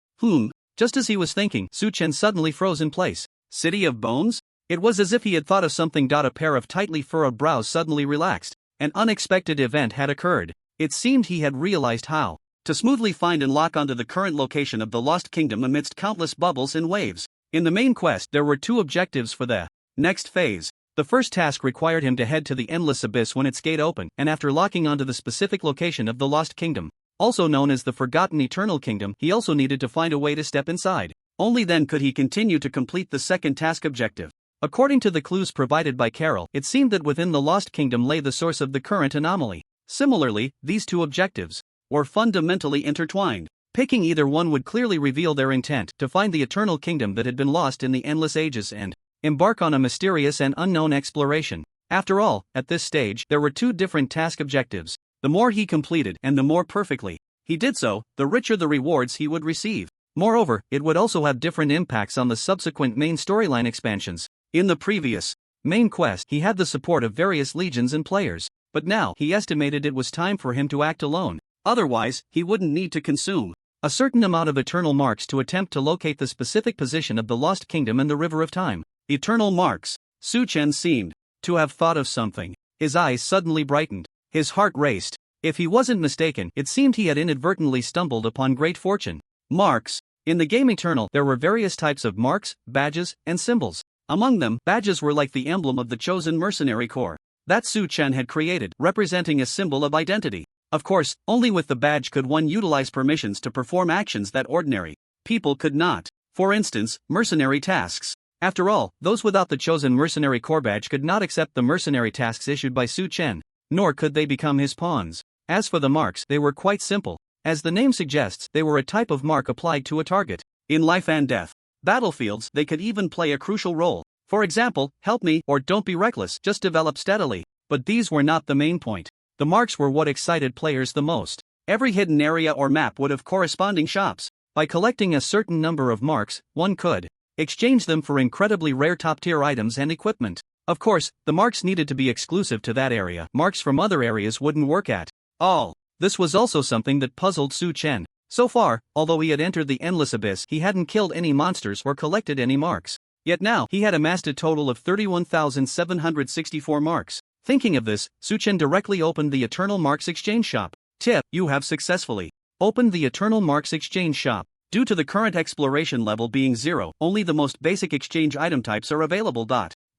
Just as he was thinking, Su Chen suddenly froze in place. City of Bones? It was as if he had thought of something. A pair of tightly furrowed brows suddenly relaxed. An unexpected event had occurred. It seemed he had realized how to smoothly find and lock onto the current location of the Lost Kingdom amidst countless bubbles and waves. In the main quest, there were two objectives for the next phase. The first task required him to head to the Endless Abyss when its gate opened, and after locking onto the specific location of the Lost Kingdom, also known as the Forgotten Eternal Kingdom, he also needed to find a way to step inside. Only then could he continue to complete the second task objective. According to the clues provided by Carol, it seemed that within the Lost Kingdom lay the source of the current anomaly. Similarly, these two objectives were fundamentally intertwined. Picking either one would clearly reveal their intent to find the Eternal Kingdom that had been lost in the endless ages and embark on a mysterious and unknown exploration. After all, at this stage, there were two different task objectives. The more he completed and the more perfectly he did so, the richer the rewards he would receive. Moreover, it would also have different impacts on the subsequent main storyline expansions. In the previous main quest, he had the support of various legions and players, but now he estimated it was time for him to act alone. Otherwise, he wouldn't need to consume a certain amount of eternal marks to attempt to locate the specific position of the Lost Kingdom and the River of Time. Eternal marks. Su Chen seemed to have thought of something. His eyes suddenly brightened. His heart raced. If he wasn't mistaken, it seemed he had inadvertently stumbled upon great fortune. Marks. In the game Eternal, there were various types of marks, badges, and symbols. Among them, badges were like the emblem of the chosen Mercenary Corps that Su Chen had created, representing a symbol of identity. Of course, only with the badge could one utilize permissions to perform actions that ordinary people could not. For instance, mercenary tasks. After all, those without the chosen Mercenary Corps badge could not accept the mercenary tasks issued by Su Chen, nor could they become his pawns. As for the marks, they were quite simple. As the name suggests, they were a type of mark applied to a target. In life and death battlefields, they could even play a crucial role. For example, help me or don't be reckless, just develop steadily. But these were not the main point. The marks were what excited players the most. Every hidden area or map would have corresponding shops. By collecting a certain number of marks, one could exchange them for incredibly rare top-tier items and equipment. Of course, the marks needed to be exclusive to that area. Marks from other areas wouldn't work at all. This was also something that puzzled Su Chen. So far, although he had entered the Endless Abyss, he hadn't killed any monsters or collected any marks. Yet now, he had amassed a total of 31,764 marks. Thinking of this, Su Chen directly opened the Eternal Marks Exchange Shop. Tip: you have successfully opened the Eternal Marks Exchange Shop. Due to the current exploration level being 0, only the most basic exchange item types are available.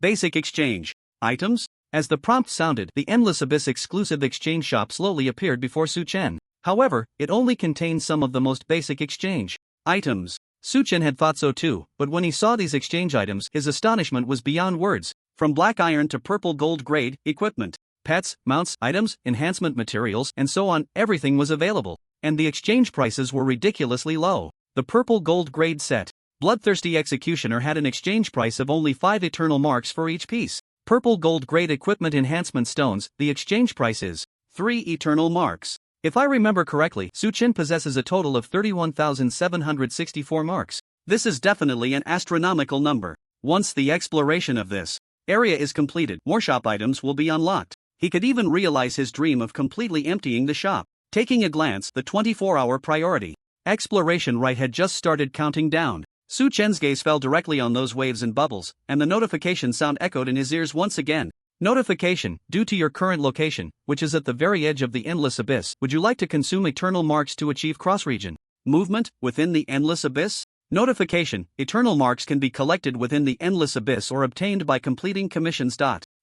Basic exchange items? As the prompt sounded, the Endless Abyss exclusive exchange shop slowly appeared before Su Chen. However, it only contained some of the most basic exchange items. Su Chen had thought so too, but when he saw these exchange items, his astonishment was beyond words. From black iron to purple gold grade equipment, pets, mounts, items, enhancement materials, and so on, everything was available, and the exchange prices were ridiculously low. The purple gold grade set Bloodthirsty Executioner had an exchange price of only 5 eternal marks for each piece. Purple gold grade equipment enhancement stones, the exchange price is 3 eternal marks. If I remember correctly, Su Chen possesses a total of 31,764 marks. This is definitely an astronomical number. Once the exploration of this area is completed, more shop items will be unlocked. He could even realize his dream of completely emptying the shop. Taking a glance, the 24-hour priority exploration rite had just started counting down. Su Chen's gaze fell directly on those waves and bubbles, and the notification sound echoed in his ears once again. Notification: due to your current location, which is at the very edge of the Endless Abyss, would you like to consume eternal marks to achieve cross-region movement within the Endless Abyss? Notification: eternal marks can be collected within the Endless Abyss or obtained by completing commissions.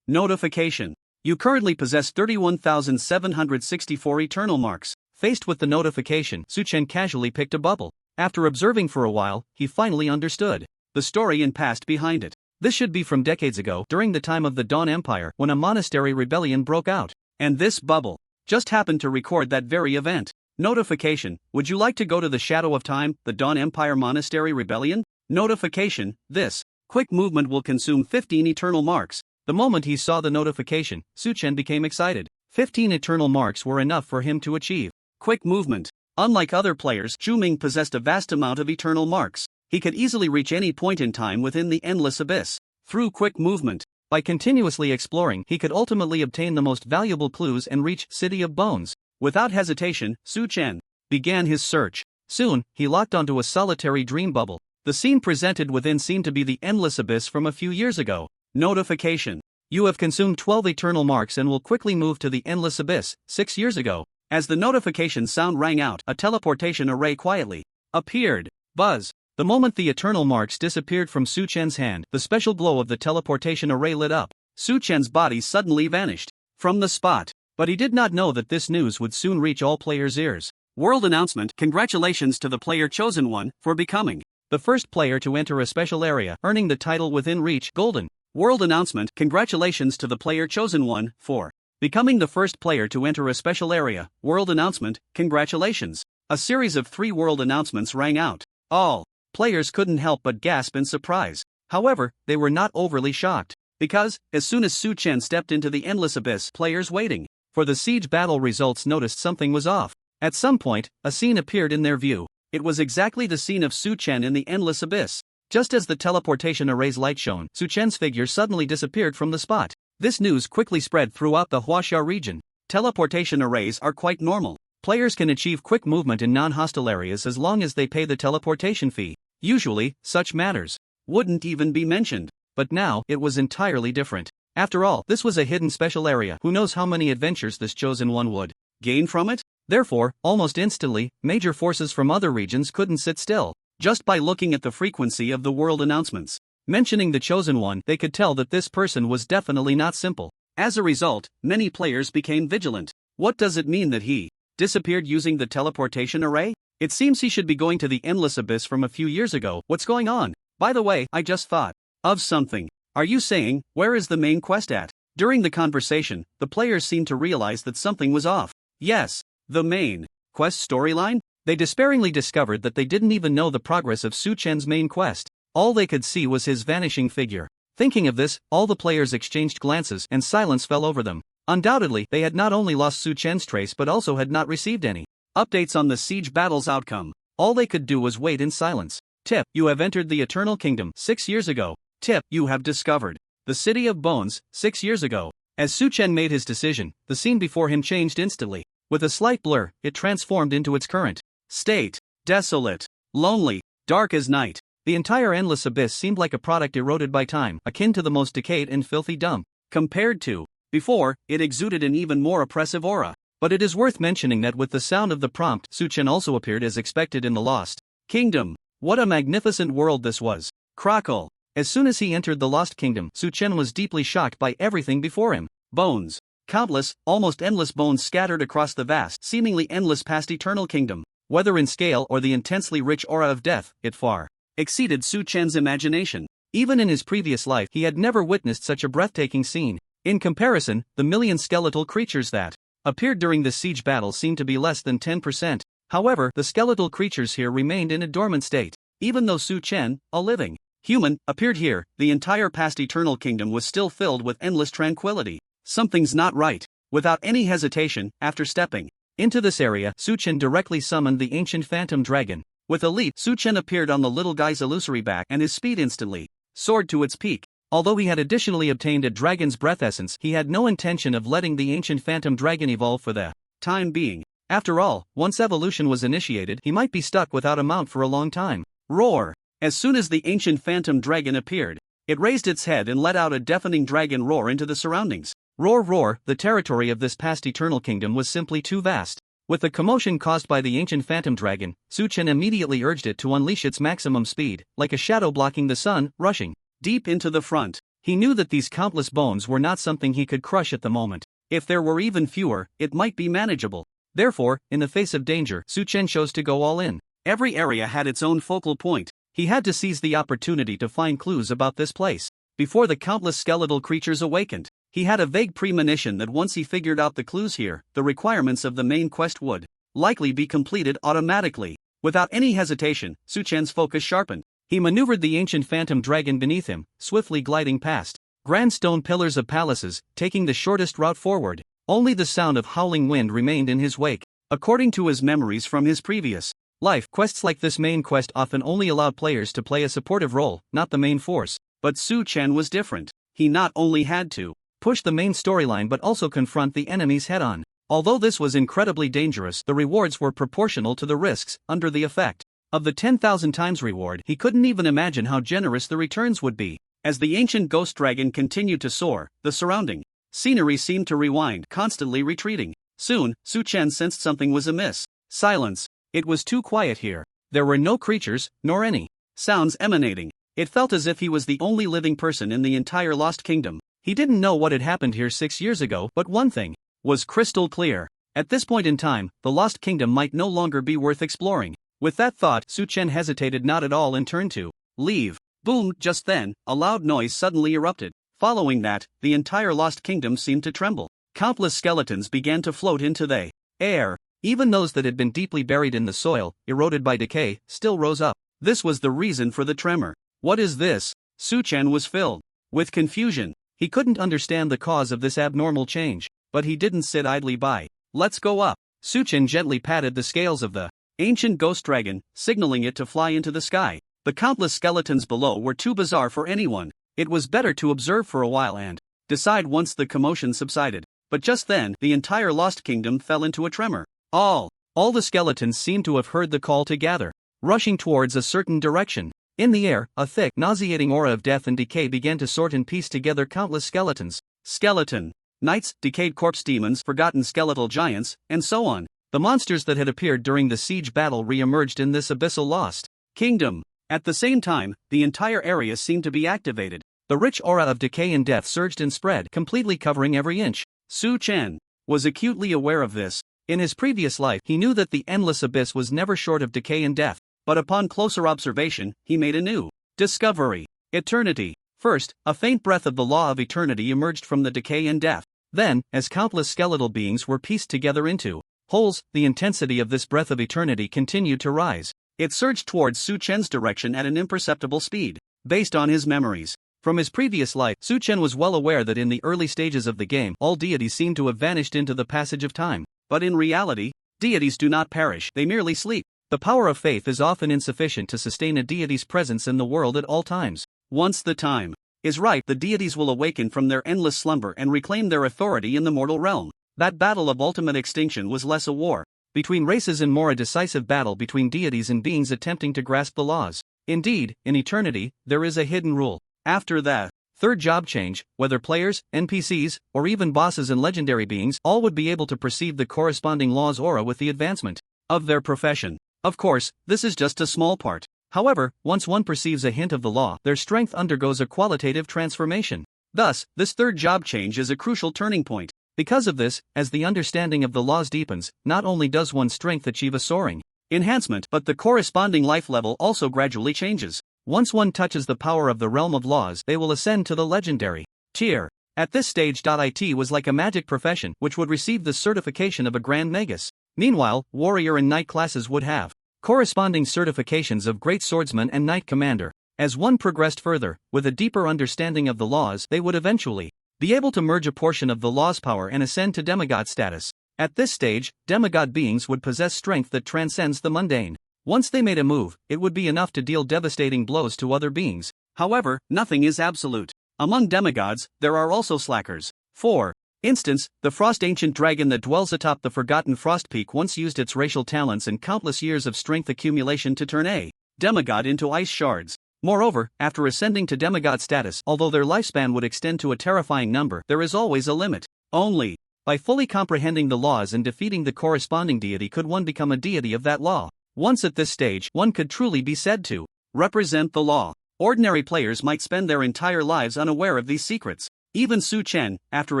Notification: you currently possess 31,764 eternal marks. Faced with the notification, Su Chen casually picked a bubble. After observing for a while, he finally understood the story and past behind it. This should be from decades ago, during the time of the Dawn Empire, when a monastery rebellion broke out. And this bubble just happened to record that very event. Notification: would you like to go to the Shadow of Time, the Dawn Empire Monastery Rebellion? Notification: this quick movement will consume 15 eternal marks. The moment he saw the notification, Su Chen became excited. 15 eternal marks were enough for him to achieve quick movement. Unlike other players, Zhu Ming possessed a vast amount of eternal marks. He could easily reach any point in time within the endless abyss. Through quick movement, by continuously exploring, he could ultimately obtain the most valuable clues and reach City of Bones. Without hesitation, Su Chen began his search. Soon, he locked onto a solitary dream bubble. The scene presented within seemed to be the endless abyss from a few years ago. Notification. You have consumed 12 eternal marks and will quickly move to the endless abyss, 6 years ago. As the notification sound rang out, a teleportation array quietly appeared. Buzz. The moment the eternal marks disappeared from Su Chen's hand, the special glow of the teleportation array lit up. Su Chen's body suddenly vanished from the spot. But he did not know that this news would soon reach all players' ears. World announcement. Congratulations to the player chosen one for becoming the first player to enter a special area, earning the title within reach, Golden. World announcement. Congratulations to the player chosen one for becoming the first player to enter a special area. World announcement. Congratulations. A series of 3 world announcements rang out. All players couldn't help but gasp in surprise. However, they were not overly shocked, because, as soon as Su Chen stepped into the endless abyss, players waiting for the siege battle results noticed something was off. At some point, a scene appeared in their view. It was exactly the scene of Su Chen in the endless abyss. Just as the teleportation array's light shone, Su Chen's figure suddenly disappeared from the spot. This news quickly spread throughout the Huaxia region. Teleportation arrays are quite normal. Players can achieve quick movement in non-hostile areas as long as they pay the teleportation fee. Usually, such matters wouldn't even be mentioned. But now, it was entirely different. After all, this was a hidden special area. Who knows how many adventures this chosen one would gain from it? Therefore, almost instantly, major forces from other regions couldn't sit still. Just by looking at the frequency of the world announcements mentioning the chosen one, they could tell that this person was definitely not simple. As a result, many players became vigilant. What does it mean that he disappeared using the teleportation array? It seems he should be going to the endless abyss from a few years ago. What's going on? By the way, I just thought of something. Are you saying, where is the main quest at? During the conversation, the players seemed to realize that something was off. Yes, the main quest storyline? They despairingly discovered that they didn't even know the progress of Su Chen's main quest. All they could see was his vanishing figure. Thinking of this, all the players exchanged glances and silence fell over them. Undoubtedly, they had not only lost Su Chen's trace but also had not received any updates on the siege battle's outcome. All they could do was wait in silence. Tip: you have entered the Eternal Kingdom 6 years ago. Tip: you have discovered the City of Bones 6 years ago. As Su Chen made his decision, the scene before him changed instantly. With a slight blur, it transformed into its current state. Desolate, lonely, dark as night. The entire endless abyss seemed like a product eroded by time, akin to the most decayed and filthy dump. Compared to before, it exuded an even more oppressive aura. But it is worth mentioning that with the sound of the prompt, Su Chen also appeared as expected in the Lost Kingdom. What a magnificent world this was. Crackle. As soon as he entered the Lost Kingdom, Su Chen was deeply shocked by everything before him. Bones. Countless, almost endless bones scattered across the vast, seemingly endless past Eternal Kingdom. Whether in scale or the intensely rich aura of death, it far exceeded Su Chen's imagination. Even in his previous life, he had never witnessed such a breathtaking scene. In comparison, the million skeletal creatures that appeared during the siege battle seemed to be less than 10%. However, the skeletal creatures here remained in a dormant state. Even though Su Chen, a living human, appeared here, the entire past Eternal Kingdom was still filled with endless tranquility. Something's not right. Without any hesitation, after stepping into this area, Su Chen directly summoned the ancient phantom dragon. With a leap, Su Chen appeared on the little guy's illusory back and his speed instantly soared to its peak. Although he had additionally obtained a dragon's breath essence, he had no intention of letting the ancient phantom dragon evolve for the time being. After all, once evolution was initiated, he might be stuck without a mount for a long time. Roar! As soon as the ancient phantom dragon appeared, it raised its head and let out a deafening dragon roar into the surroundings. Roar, roar! The territory of this past Eternal Kingdom was simply too vast. With the commotion caused by the ancient phantom dragon, Su Chen immediately urged it to unleash its maximum speed, like a shadow blocking the sun, rushing deep into the front. He knew that these countless bones were not something he could crush at the moment. If there were even fewer, it might be manageable. Therefore, in the face of danger, Su Chen chose to go all in. Every area had its own focal point. He had to seize the opportunity to find clues about this place before the countless skeletal creatures awakened. He had a vague premonition that once he figured out the clues here, the requirements of the main quest would likely be completed automatically. Without any hesitation, Su Chen's focus sharpened. He maneuvered the ancient phantom dragon beneath him, swiftly gliding past grand stone pillars of palaces, taking the shortest route forward. Only the sound of howling wind remained in his wake. According to his memories from his previous life, quests like this main quest often only allowed players to play a supportive role, not the main force. But Su Chen was different. He not only had to push the main storyline but also confront the enemies head-on. Although this was incredibly dangerous, the rewards were proportional to the risks. Under the effect of the 10,000 times reward, he couldn't even imagine how generous the returns would be. As the ancient ghost dragon continued to soar, the surrounding scenery seemed to rewind, constantly retreating. Soon, Su Chen sensed something was amiss. Silence. It was too quiet here. There were no creatures, nor any sounds emanating. It felt as if he was the only living person in the entire Lost Kingdom. He didn't know what had happened here 6 years ago, but one thing was crystal clear. At this point in time, the Lost Kingdom might no longer be worth exploring. With that thought, Su Chen hesitated not at all and turned to leave. Boom! Just then, a loud noise suddenly erupted. Following that, the entire Lost Kingdom seemed to tremble. Countless skeletons began to float into the air. Even those that had been deeply buried in the soil, eroded by decay, still rose up. This was the reason for the tremor. What is this? Su Chen was filled with confusion. He couldn't understand the cause of this abnormal change. But he didn't sit idly by. Let's go up. Su Chen gently patted the scales of the ancient ghost dragon, signaling it to fly into the sky. The countless skeletons below were too bizarre for anyone. It was better to observe for a while and decide once the commotion subsided. But just then, the entire Lost Kingdom fell into a tremor. All the skeletons seemed to have heard the call to gather, rushing towards a certain direction. In the air, a thick, nauseating aura of death and decay began to sort and piece together countless skeletons. Skeleton knights, decayed corpse demons, forgotten skeletal giants, and so on. The monsters that had appeared during the siege battle re-emerged in this abyssal Lost Kingdom. At the same time, the entire area seemed to be activated. The rich aura of decay and death surged and spread, completely covering every inch. Su Chen was acutely aware of this. In his previous life, he knew that the endless abyss was never short of decay and death. But upon closer observation, he made a new discovery. Eternity. First, a faint breath of the law of eternity emerged from the decay and death. Then, as countless skeletal beings were pieced together into wholes, the intensity of this breath of eternity continued to rise. It surged towards Su Chen's direction at an imperceptible speed. Based on his memories from his previous life, Su Chen was well aware that in the early stages of the game, all deities seemed to have vanished into the passage of time. But in reality, deities do not perish, they merely sleep. The power of faith is often insufficient to sustain a deity's presence in the world at all times. Once the time is right, the deities will awaken from their endless slumber and reclaim their authority in the mortal realm. That battle of ultimate extinction was less a war between races and more a decisive battle between deities and beings attempting to grasp the laws. Indeed, in eternity, there is a hidden rule. After the third job change, whether players, NPCs, or even bosses and legendary beings, all would be able to perceive the corresponding law's aura with the advancement of their profession. Of course, this is just a small part. However, once one perceives a hint of the law, their strength undergoes a qualitative transformation. Thus, this third job change is a crucial turning point. Because of this, as the understanding of the laws deepens, not only does one's strength achieve a soaring enhancement, but the corresponding life level also gradually changes. Once one touches the power of the realm of laws, they will ascend to the legendary tier. At this stage, it was like a magic profession, which would receive the certification of a Grand Magus. Meanwhile, warrior and knight classes would have corresponding certifications of great swordsman and knight commander. As one progressed further, with a deeper understanding of the laws, they would eventually be able to merge a portion of the law's power and ascend to demigod status. At this stage, demigod beings would possess strength that transcends the mundane. Once they made a move, it would be enough to deal devastating blows to other beings. However, nothing is absolute. Among demigods, there are also slackers. For instance, the frost ancient dragon that dwells atop the forgotten frost peak once used its racial talents and countless years of strength accumulation to turn a demigod into ice shards. Moreover, after ascending to demigod status, although their lifespan would extend to a terrifying number, there is always a limit. Only by fully comprehending the laws and defeating the corresponding deity could one become a deity of that law. Once at this stage, one could truly be said to represent the law. Ordinary players might spend their entire lives unaware of these secrets. Even Su Chen, after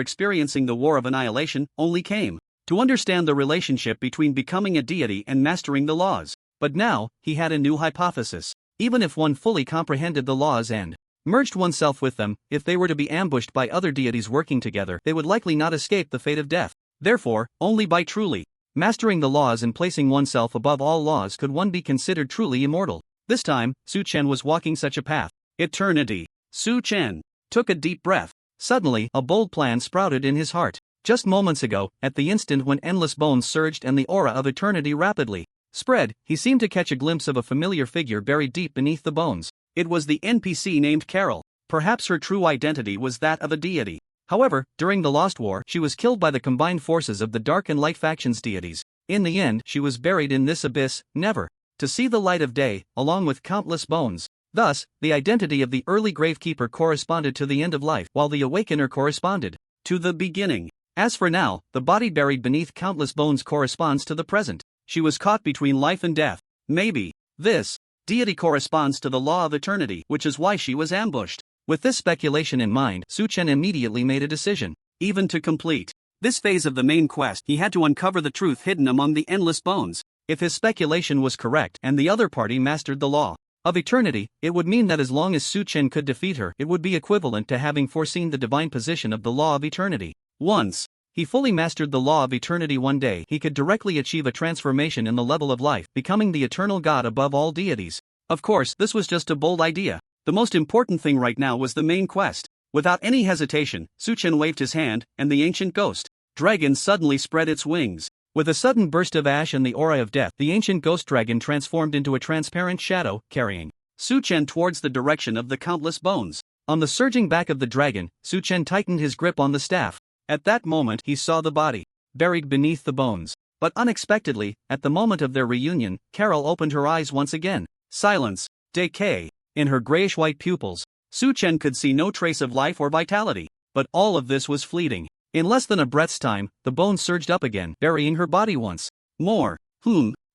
experiencing the War of Annihilation, only came to understand the relationship between becoming a deity and mastering the laws. But now, he had a new hypothesis. Even if one fully comprehended the laws and merged oneself with them, if they were to be ambushed by other deities working together, they would likely not escape the fate of death. Therefore, only by truly mastering the laws and placing oneself above all laws could one be considered truly immortal. This time, Su Chen was walking such a path. Eternity. Su Chen took a deep breath. Suddenly, a bold plan sprouted in his heart. Just moments ago, at the instant when endless bones surged and the aura of eternity rapidly spread, he seemed to catch a glimpse of a familiar figure buried deep beneath the bones. It was the NPC named Carol. Perhaps her true identity was that of a deity. However, during the Lost War, she was killed by the combined forces of the Dark and Light factions' deities. In the end, she was buried in this abyss, never to see the light of day, along with countless bones. Thus, the identity of the early gravekeeper corresponded to the end of life, while the awakener corresponded to the beginning. As for now, the body buried beneath countless bones corresponds to the present. She was caught between life and death. Maybe this deity corresponds to the law of eternity, which is why she was ambushed. With this speculation in mind, Su Chen immediately made a decision. Even to complete this phase of the main quest, he had to uncover the truth hidden among the endless bones. If his speculation was correct and the other party mastered the law of eternity, it would mean that as long as Su Chen could defeat her, it would be equivalent to having foreseen the divine position of the law of eternity. Once he fully mastered the law of eternity, one day he could directly achieve a transformation in the level of life, becoming the eternal god above all deities. Of course, this was just a bold idea. The most important thing right now was the main quest. Without any hesitation, Su Chen waved his hand, and the ancient ghost dragon suddenly spread its wings. With a sudden burst of ash and the aura of death, the ancient ghost dragon transformed into a transparent shadow, carrying Su Chen towards the direction of the countless bones. On the surging back of the dragon, Su Chen tightened his grip on the staff. At that moment, he saw the body buried beneath the bones. But unexpectedly, at the moment of their reunion, Carol opened her eyes once again. Silence, decay. In her grayish-white pupils, Su Chen could see no trace of life or vitality. But all of this was fleeting. In less than a breath's time, the bones surged up again, burying her body once more.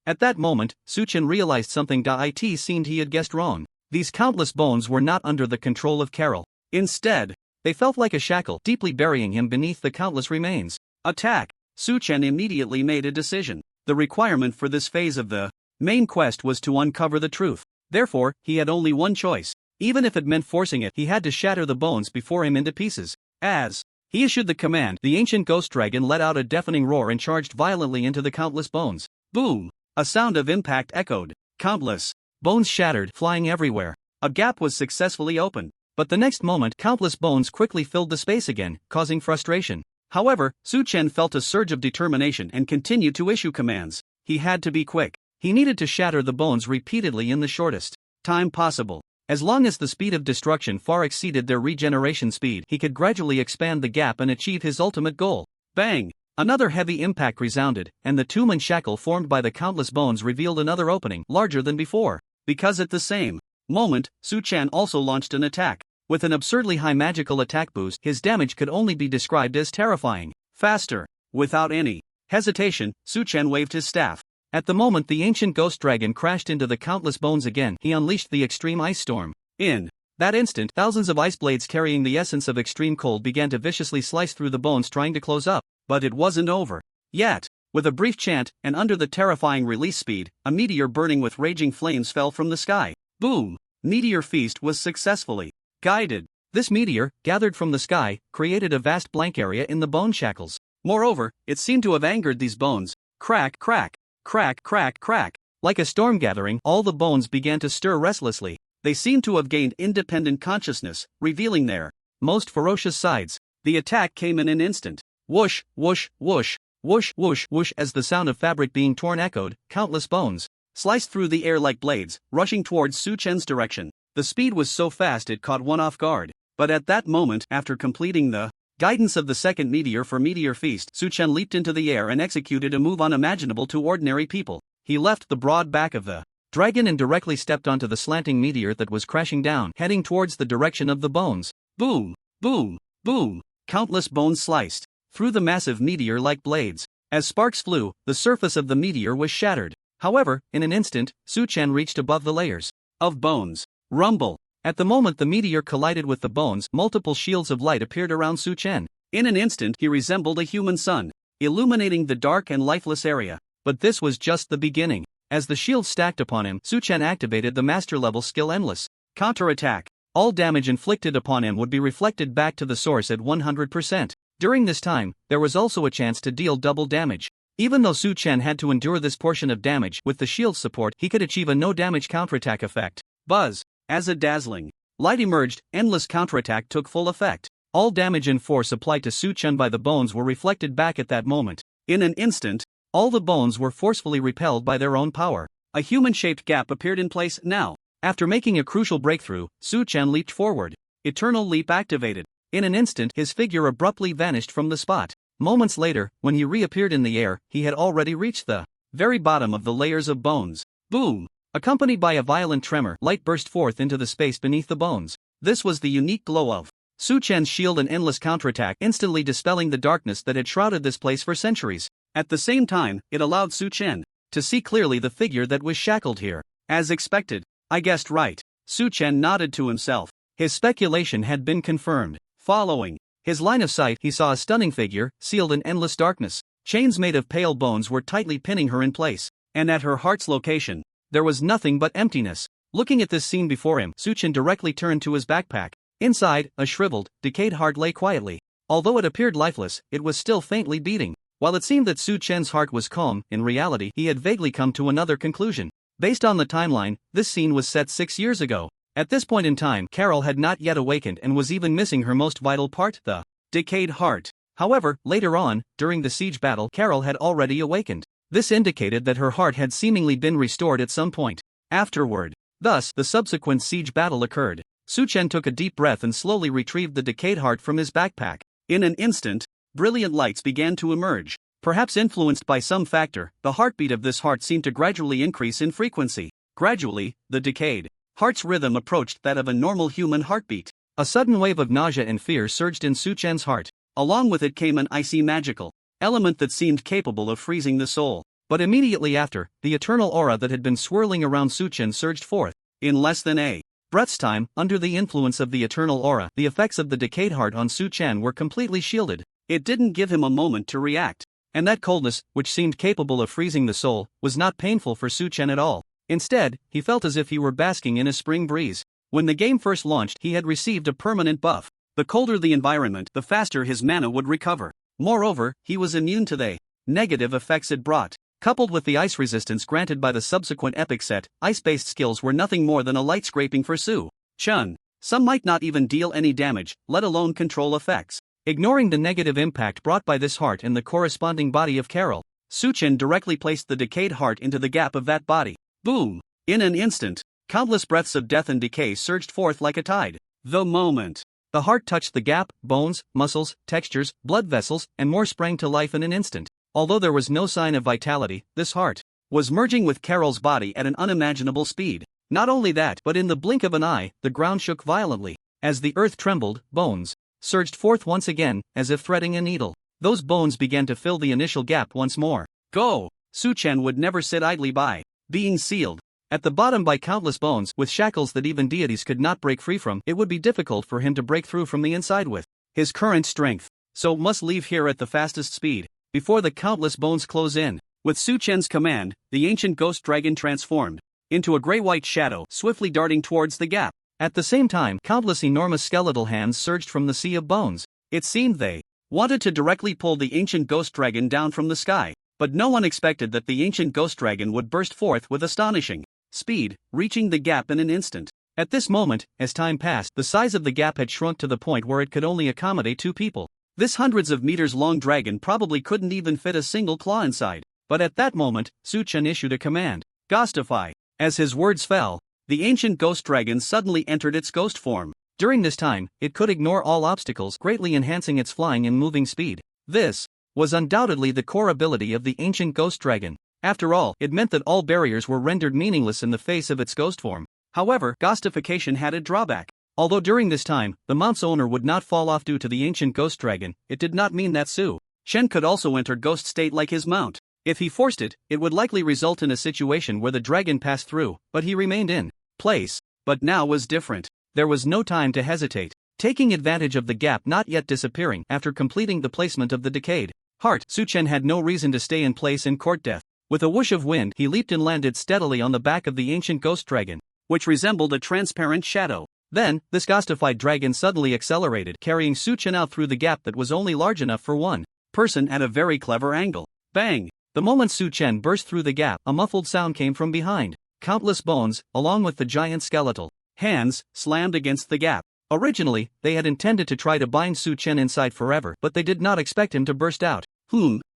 At that moment, Su Chen realized something. It seemed he had guessed wrong. These countless bones were not under the control of Carol. Instead, they felt like a shackle, deeply burying him beneath the countless remains. Attack! Su Chen immediately made a decision. The requirement for this phase of the main quest was to uncover the truth. Therefore, he had only one choice. Even if it meant forcing it, he had to shatter the bones before him into pieces. As he issued the command, the ancient ghost dragon let out a deafening roar and charged violently into the countless bones. Boom! A sound of impact echoed. Countless bones shattered, flying everywhere. A gap was successfully opened. But the next moment, countless bones quickly filled the space again, causing frustration. However, Su Chen felt a surge of determination and continued to issue commands. He had to be quick. He needed to shatter the bones repeatedly in the shortest time possible. As long as the speed of destruction far exceeded their regeneration speed, he could gradually expand the gap and achieve his ultimate goal. Bang! Another heavy impact resounded, and the tomb and shackle formed by the countless bones revealed another opening, larger than before. Because at the same moment, Su Chen also launched an attack. With an absurdly high magical attack boost, his damage could only be described as terrifying. Faster! Without any hesitation, Su Chen waved his staff. At the moment the ancient ghost dragon crashed into the countless bones again, he unleashed the extreme ice storm. In that instant, thousands of ice blades carrying the essence of extreme cold began to viciously slice through the bones, trying to close up. But it wasn't over yet. With a brief chant, and under the terrifying release speed, a meteor burning with raging flames fell from the sky. Boom! Meteor feast was successfully guided. This meteor, gathered from the sky, created a vast blank area in the bone shackles. Moreover, it seemed to have angered these bones. Crack, crack. Crack, crack, crack. Like a storm gathering, all the bones began to stir restlessly. They seemed to have gained independent consciousness, revealing their most ferocious sides. The attack came in an instant. Whoosh, whoosh, whoosh, whoosh, whoosh, whoosh. As the sound of fabric being torn echoed, countless bones sliced through the air like blades, rushing towards Su Chen's direction. The speed was so fast it caught one off guard. But at that moment, after completing the guidance of the second meteor for Meteor Feast, Su Chen leaped into the air and executed a move unimaginable to ordinary people. He left the broad back of the dragon and directly stepped onto the slanting meteor that was crashing down, heading towards the direction of the bones. Boom! Boom! Boom! Countless bones sliced through the massive meteor like blades. As sparks flew, the surface of the meteor was shattered. However, in an instant, Su Chen reached above the layers of bones. Rumble! At the moment the meteor collided with the bones, multiple shields of light appeared around Su Chen. In an instant he resembled a human sun, illuminating the dark and lifeless area. But this was just the beginning. As the shields stacked upon him, Su Chen activated the master-level skill Endless Counterattack. All damage inflicted upon him would be reflected back to the source at 100%. During this time, there was also a chance to deal double damage. Even though Su Chen had to endure this portion of damage, with the shield support he could achieve a no-damage counterattack effect. Buzz! As a dazzling light emerged, Endless Counterattack took full effect. All damage and force applied to Su Chen by the bones were reflected back at that moment. In an instant, all the bones were forcefully repelled by their own power. A human-shaped gap appeared in place now. After making a crucial breakthrough, Su Chen leaped forward. Eternal Leap activated. In an instant, his figure abruptly vanished from the spot. Moments later, when he reappeared in the air, he had already reached the very bottom of the layers of bones. Boom! Accompanied by a violent tremor, light burst forth into the space beneath the bones. This was the unique glow of Su Chen's shield and endless counterattack, instantly dispelling the darkness that had shrouded this place for centuries. At the same time, it allowed Su Chen to see clearly the figure that was shackled here. As expected. I guessed right. Su Chen nodded to himself. His speculation had been confirmed. Following his line of sight, he saw a stunning figure, sealed in endless darkness. Chains made of pale bones were tightly pinning her in place, and at her heart's location, there was nothing but emptiness. Looking at this scene before him, Su Chen directly turned to his backpack. Inside, a shriveled, decayed heart lay quietly. Although it appeared lifeless, it was still faintly beating. While it seemed that Su Chen's heart was calm, in reality, he had vaguely come to another conclusion. Based on the timeline, this scene was set 6 years ago. At this point in time, Carol had not yet awakened and was even missing her most vital part, the decayed heart. However, later on, during the siege battle, Carol had already awakened. This indicated that her heart had seemingly been restored at some point afterward. Thus, the subsequent siege battle occurred. Su Chen took a deep breath and slowly retrieved the decayed heart from his backpack. In an instant, brilliant lights began to emerge. Perhaps influenced by some factor, the heartbeat of this heart seemed to gradually increase in frequency. Gradually, the decayed heart's rhythm approached that of a normal human heartbeat. A sudden wave of nausea and fear surged in Su Chen's heart. Along with it came an icy magical element that seemed capable of freezing the soul. But immediately after, the eternal aura that had been swirling around Su Chen surged forth. In less than a breath's time, under the influence of the eternal aura, the effects of the decayed heart on Su Chen were completely shielded. It didn't give him a moment to react. And that coldness, which seemed capable of freezing the soul, was not painful for Su Chen at all. Instead, he felt as if he were basking in a spring breeze. When the game first launched, he had received a permanent buff. The colder the environment, the faster his mana would recover. Moreover, he was immune to the negative effects it brought. Coupled with the ice resistance granted by the subsequent epic set, ice-based skills were nothing more than a light scraping for Su Chen. Some might not even deal any damage, let alone control effects. Ignoring the negative impact brought by this heart and the corresponding body of Carol, Su Chen directly placed the decayed heart into the gap of that body. Boom! In an instant, countless breaths of death and decay surged forth like a tide. The moment the heart touched the gap, bones, muscles, textures, blood vessels, and more sprang to life in an instant. Although there was no sign of vitality, this heart was merging with Carol's body at an unimaginable speed. Not only that, but in the blink of an eye, the ground shook violently. As the earth trembled, bones surged forth once again, as if threading a needle. Those bones began to fill the initial gap once more. Go! Su Chen would never sit idly by, being sealed at the bottom by countless bones, with shackles that even deities could not break free from. It would be difficult for him to break through from the inside with his current strength. So must leave here at the fastest speed, before the countless bones close in. With Su Chen's command, the ancient ghost dragon transformed into a gray-white shadow, swiftly darting towards the gap. At the same time, countless enormous skeletal hands surged from the sea of bones. It seemed they wanted to directly pull the ancient ghost dragon down from the sky. But no one expected that the ancient ghost dragon would burst forth with astonishing speed, reaching the gap in an instant. At this moment, as time passed, the size of the gap had shrunk to the point where it could only accommodate 2 people. This hundreds of meters long dragon probably couldn't even fit a single claw inside. But at that moment, Su Chen issued a command. Ghostify. As his words fell, the ancient ghost dragon suddenly entered its ghost form. During this time, it could ignore all obstacles, greatly enhancing its flying and moving speed. This was undoubtedly the core ability of the ancient ghost dragon. After all, it meant that all barriers were rendered meaningless in the face of its ghost form. However, ghostification had a drawback. Although during this time, the mount's owner would not fall off due to the ancient ghost dragon, it did not mean that Su Chen could also enter ghost state like his mount. If he forced it, it would likely result in a situation where the dragon passed through, but he remained in place. But now was different. There was no time to hesitate. Taking advantage of the gap not yet disappearing after completing the placement of the decayed heart, Su Chen had no reason to stay in place and court death. With a whoosh of wind, he leaped and landed steadily on the back of the ancient ghost dragon, which resembled a transparent shadow. Then, this ghostified dragon suddenly accelerated, carrying Su Chen out through the gap that was only large enough for one person at a very clever angle. Bang! The moment Su Chen burst through the gap, a muffled sound came from behind. Countless bones, along with the giant skeletal hands, slammed against the gap. Originally, they had intended to try to bind Su Chen inside forever, but they did not expect him to burst out.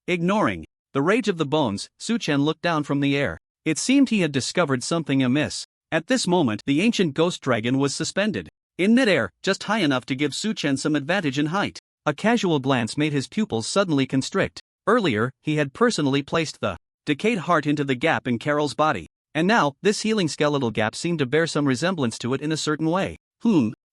Ignoring the rage of the bones, Su Chen looked down from the air. It seemed he had discovered something amiss. At this moment, the ancient ghost dragon was suspended in midair, just high enough to give Su Chen some advantage in height. A casual glance made his pupils suddenly constrict. Earlier, he had personally placed the decayed heart into the gap in Carol's body, and now, this healing skeletal gap seemed to bear some resemblance to it in a certain way.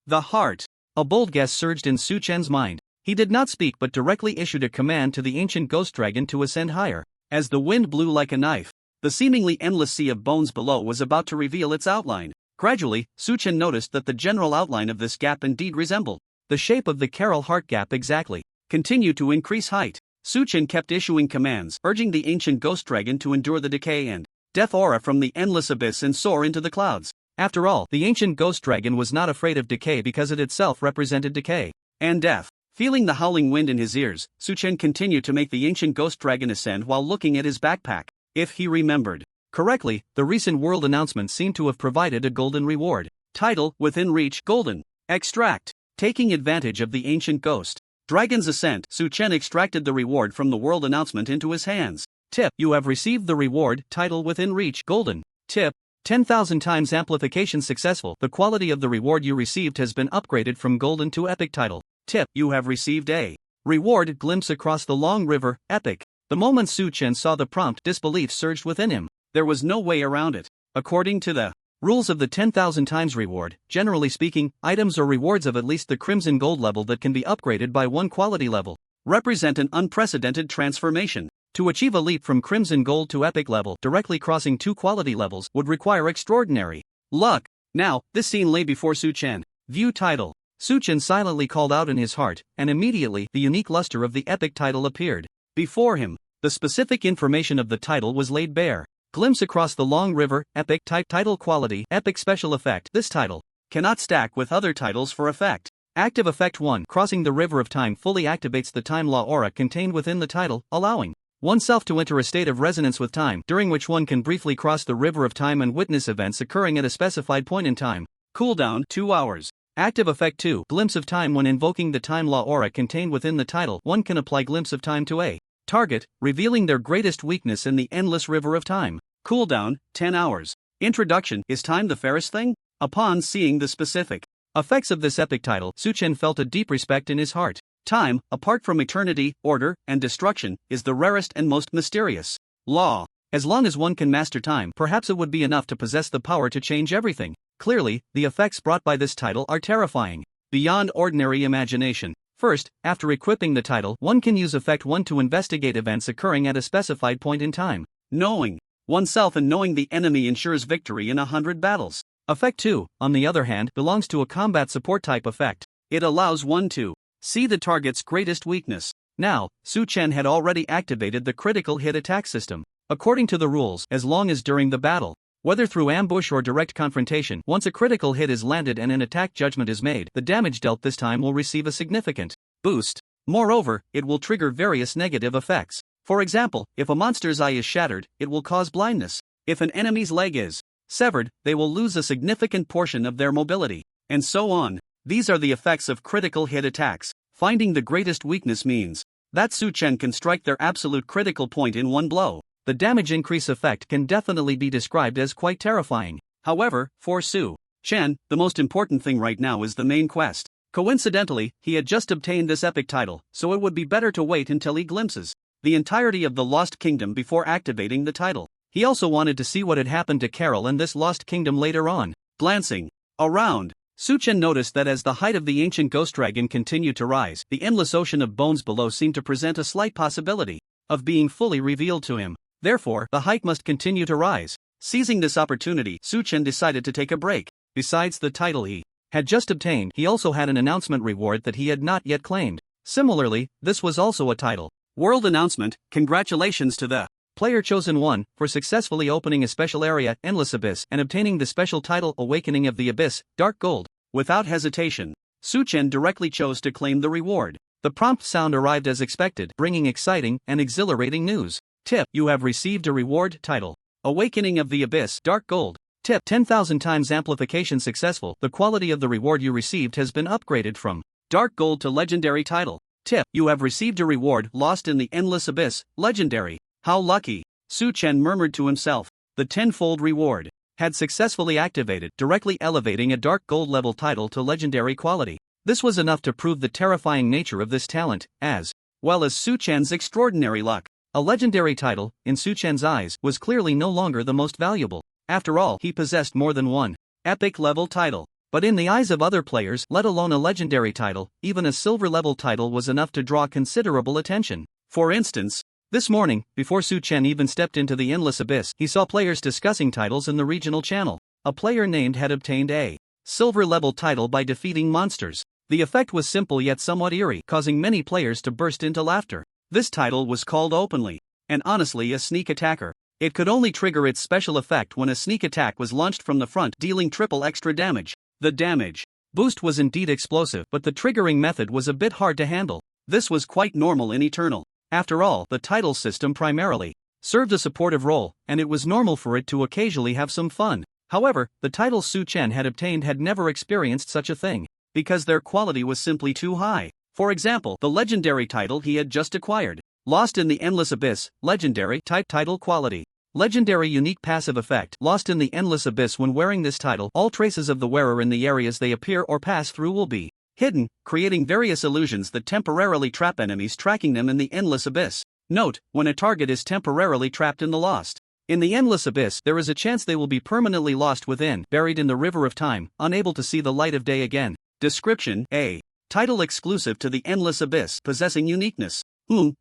The heart. A bold guess surged in Su Chen's mind. He did not speak but directly issued a command to the ancient ghost dragon to ascend higher. As the wind blew like a knife, the seemingly endless sea of bones below was about to reveal its outline. Gradually, Su Chen noticed that the general outline of this gap indeed resembled the shape of the Carol heart gap exactly. Continue to increase height. Su Chen kept issuing commands, urging the ancient ghost dragon to endure the decay and death aura from the endless abyss and soar into the clouds. After all, the ancient ghost dragon was not afraid of decay because it itself represented decay and death. Feeling the howling wind in his ears, Su Chen continued to make the ancient ghost dragon ascend while looking at his backpack. If he remembered correctly, the recent world announcement seemed to have provided a golden reward. Title: Within Reach Golden. Extract. Taking advantage of the ancient ghost dragon's ascent, Su Chen extracted the reward from the world announcement into his hands. Tip: You have received the reward, Title Within Reach Golden. Tip: 10,000 times amplification successful. The quality of the reward you received has been upgraded from golden to epic title. Tip: You have received a reward, Glimpse Across the Long River, Epic. The moment Su Chen saw the prompt, disbelief surged within him. There was no way around it. According to the rules of the 10,000 times reward, generally speaking, items or rewards of at least the crimson gold level that can be upgraded by one quality level represent an unprecedented transformation. To achieve a leap from crimson gold to epic level, directly crossing two quality levels, would require extraordinary luck. Now, this scene lay before Su Chen. View title. Su Chen silently called out in his heart, and immediately, the unique luster of the epic title appeared before him. The specific information of the title was laid bare. Glimpse Across the Long River, Epic type, title quality, Epic special effect. This title cannot stack with other titles for effect. Active effect 1. Crossing the River of Time fully activates the time law aura contained within the title, allowing oneself to enter a state of resonance with time, during which one can briefly cross the river of time and witness events occurring at a specified point in time. Cooldown 2 hours. Active effect 2. Glimpse of Time. When invoking the time law aura contained within the title, one can apply Glimpse of Time to a target, revealing their greatest weakness in the endless river of time. Cooldown 10 hours. Introduction. Is time the fairest thing? Upon seeing the specific effects of this epic title, Su Chen felt a deep respect in his heart. Time, apart from eternity, order, and destruction, is the rarest and most mysterious law. As long as one can master time, perhaps it would be enough to possess the power to change everything. Clearly, the effects brought by this title are terrifying, beyond ordinary imagination. First, after equipping the title, one can use Effect 1 to investigate events occurring at a specified point in time. Knowing oneself and knowing the enemy ensures victory in 100 battles. Effect 2, on the other hand, belongs to a combat support type effect. It allows one to see the target's greatest weakness. Now, Su Chen had already activated the critical hit attack system. According to the rules, as long as during the battle, whether through ambush or direct confrontation, once a critical hit is landed and an attack judgment is made, the damage dealt this time will receive a significant boost. Moreover, it will trigger various negative effects. For example, if a monster's eye is shattered, it will cause blindness. If an enemy's leg is severed, they will lose a significant portion of their mobility, and so on. These are the effects of critical hit attacks. Finding the greatest weakness means that Su Chen can strike their absolute critical point in one blow. The damage increase effect can definitely be described as quite terrifying. However, for Su Chen, the most important thing right now is the main quest. Coincidentally, he had just obtained this epic title, so it would be better to wait until he glimpses the entirety of the Lost Kingdom before activating the title. He also wanted to see what had happened to Carol and this Lost Kingdom later on. Glancing around, Su Chen noticed that as the height of the ancient ghost dragon continued to rise, the endless ocean of bones below seemed to present a slight possibility of being fully revealed to him. Therefore, the height must continue to rise. Seizing this opportunity, Su Chen decided to take a break. Besides the title he had just obtained, he also had an announcement reward that he had not yet claimed. Similarly, this was also a title. World announcement. Congratulations to the player chosen 1 for successfully opening a special area, Endless Abyss, and obtaining the special title Awakening of the Abyss, Dark Gold. Without hesitation, Su Chen directly chose to claim the reward. The prompt sound arrived as expected, bringing exciting and exhilarating news. Tip: You have received a reward, Title Awakening of the Abyss, Dark Gold. Tip: 10,000 times amplification successful. The quality of the reward you received has been upgraded from Dark Gold to Legendary title. Tip: you have received a reward lost in the Endless Abyss, Legendary. How lucky! Su Chen murmured to himself. The tenfold reward had successfully activated, directly elevating a Dark Gold level title to Legendary quality. This was enough to prove the terrifying nature of this talent, as well as Su Chen's extraordinary luck. A Legendary title, in Su Chen's eyes, was clearly no longer the most valuable. After all, he possessed more than one epic level title. But in the eyes of other players, let alone a Legendary title, even a silver level title was enough to draw considerable attention. For instance, this morning, before Su Chen even stepped into the Endless Abyss, he saw players discussing titles in the regional channel. A player named had obtained a silver level title by defeating monsters. The effect was simple yet somewhat eerie, causing many players to burst into laughter. This title was called openly, and honestly, a sneak attacker. It could only trigger its special effect when a sneak attack was launched from the front, dealing triple extra damage. The damage boost was indeed explosive, but the triggering method was a bit hard to handle. This was quite normal in Eternal. After all, the title system primarily served a supportive role, and it was normal for it to occasionally have some fun. However, the titles Su Chen had obtained had never experienced such a thing, because their quality was simply too high. For example, the Legendary title he had just acquired, Lost in the Endless Abyss, Legendary type title quality. Legendary unique passive effect. Lost in the Endless Abyss. When wearing this title, all traces of the wearer in the areas they appear or pass through will be hidden, creating various illusions that temporarily trap enemies tracking them in the Endless Abyss. Note: when a target is temporarily trapped in the Endless Abyss, there is a chance they will be permanently lost within, buried in the river of time, unable to see the light of day again. Description: a title exclusive to the Endless Abyss, possessing uniqueness.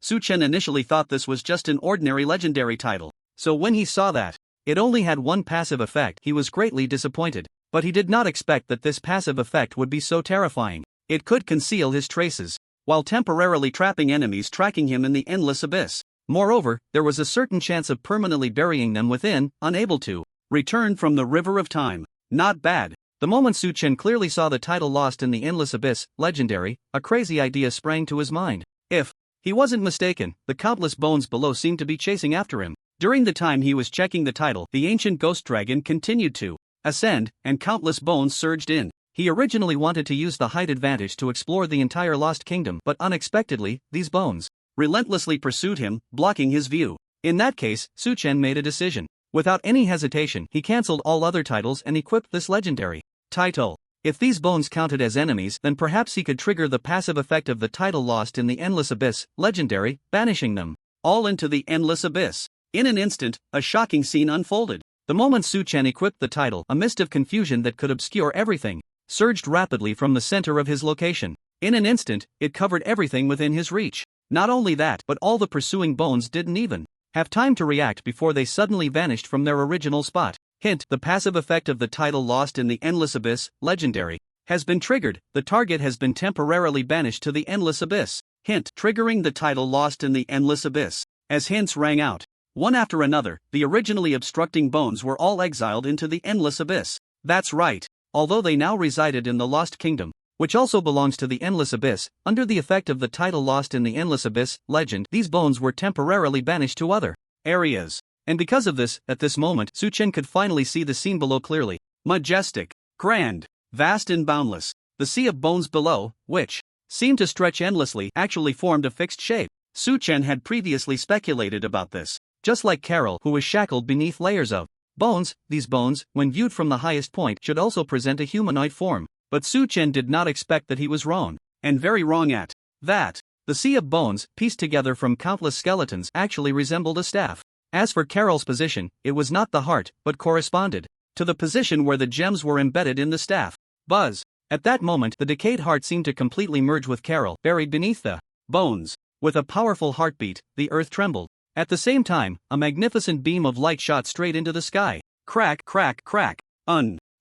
Su Chen initially thought this was just an ordinary Legendary title. So when he saw that it only had one passive effect, he was greatly disappointed. But he did not expect that this passive effect would be so terrifying. It could conceal his traces, while temporarily trapping enemies tracking him in the Endless Abyss. Moreover, there was a certain chance of permanently burying them within, unable to return from the river of time. Not bad. The moment Su Chen clearly saw the title Lost in the Endless Abyss, Legendary, a crazy idea sprang to his mind. If he wasn't mistaken, the countless bones below seemed to be chasing after him. During the time he was checking the title, the ancient ghost dragon continued to ascend, and countless bones surged in. He originally wanted to use the height advantage to explore the entire Lost Kingdom, but unexpectedly, these bones relentlessly pursued him, blocking his view. In that case, Su Chen made a decision. Without any hesitation, he cancelled all other titles and equipped this Legendary title. If these bones counted as enemies, then perhaps he could trigger the passive effect of the title Lost in the Endless Abyss, Legendary, banishing them all into the Endless Abyss. In an instant, a shocking scene unfolded. The moment Su Chen equipped the title, a mist of confusion that could obscure everything surged rapidly from the center of his location. In an instant, it covered everything within his reach. Not only that, but all the pursuing bones didn't even have time to react before they suddenly vanished from their original spot. Hint: the passive effect of the title Lost in the Endless Abyss, Legendary, has been triggered. The target has been temporarily banished to the Endless Abyss. Hint: triggering the title Lost in the Endless Abyss. As hints rang out, one after another, the originally obstructing bones were all exiled into the Endless Abyss. That's right. Although they now resided in the Lost Kingdom, which also belongs to the Endless Abyss, under the effect of the title Lost in the Endless Abyss, Legend, these bones were temporarily banished to other areas. And because of this, at this moment, Su Chen could finally see the scene below clearly. Majestic, grand, vast and boundless. The sea of bones below, which seemed to stretch endlessly, actually formed a fixed shape. Su Chen had previously speculated about this. Just like Carol, who was shackled beneath layers of bones, these bones, when viewed from the highest point, should also present a humanoid form. But Su Chen did not expect that he was wrong. And very wrong at that. The sea of bones, pieced together from countless skeletons, actually resembled a staff. As for Carol's position, it was not the heart, but corresponded to the position where the gems were embedded in the staff. Buzz. At that moment, the decayed heart seemed to completely merge with Carol, buried beneath the bones. With a powerful heartbeat, the earth trembled. At the same time, a magnificent beam of light shot straight into the sky. Crack, crack, crack.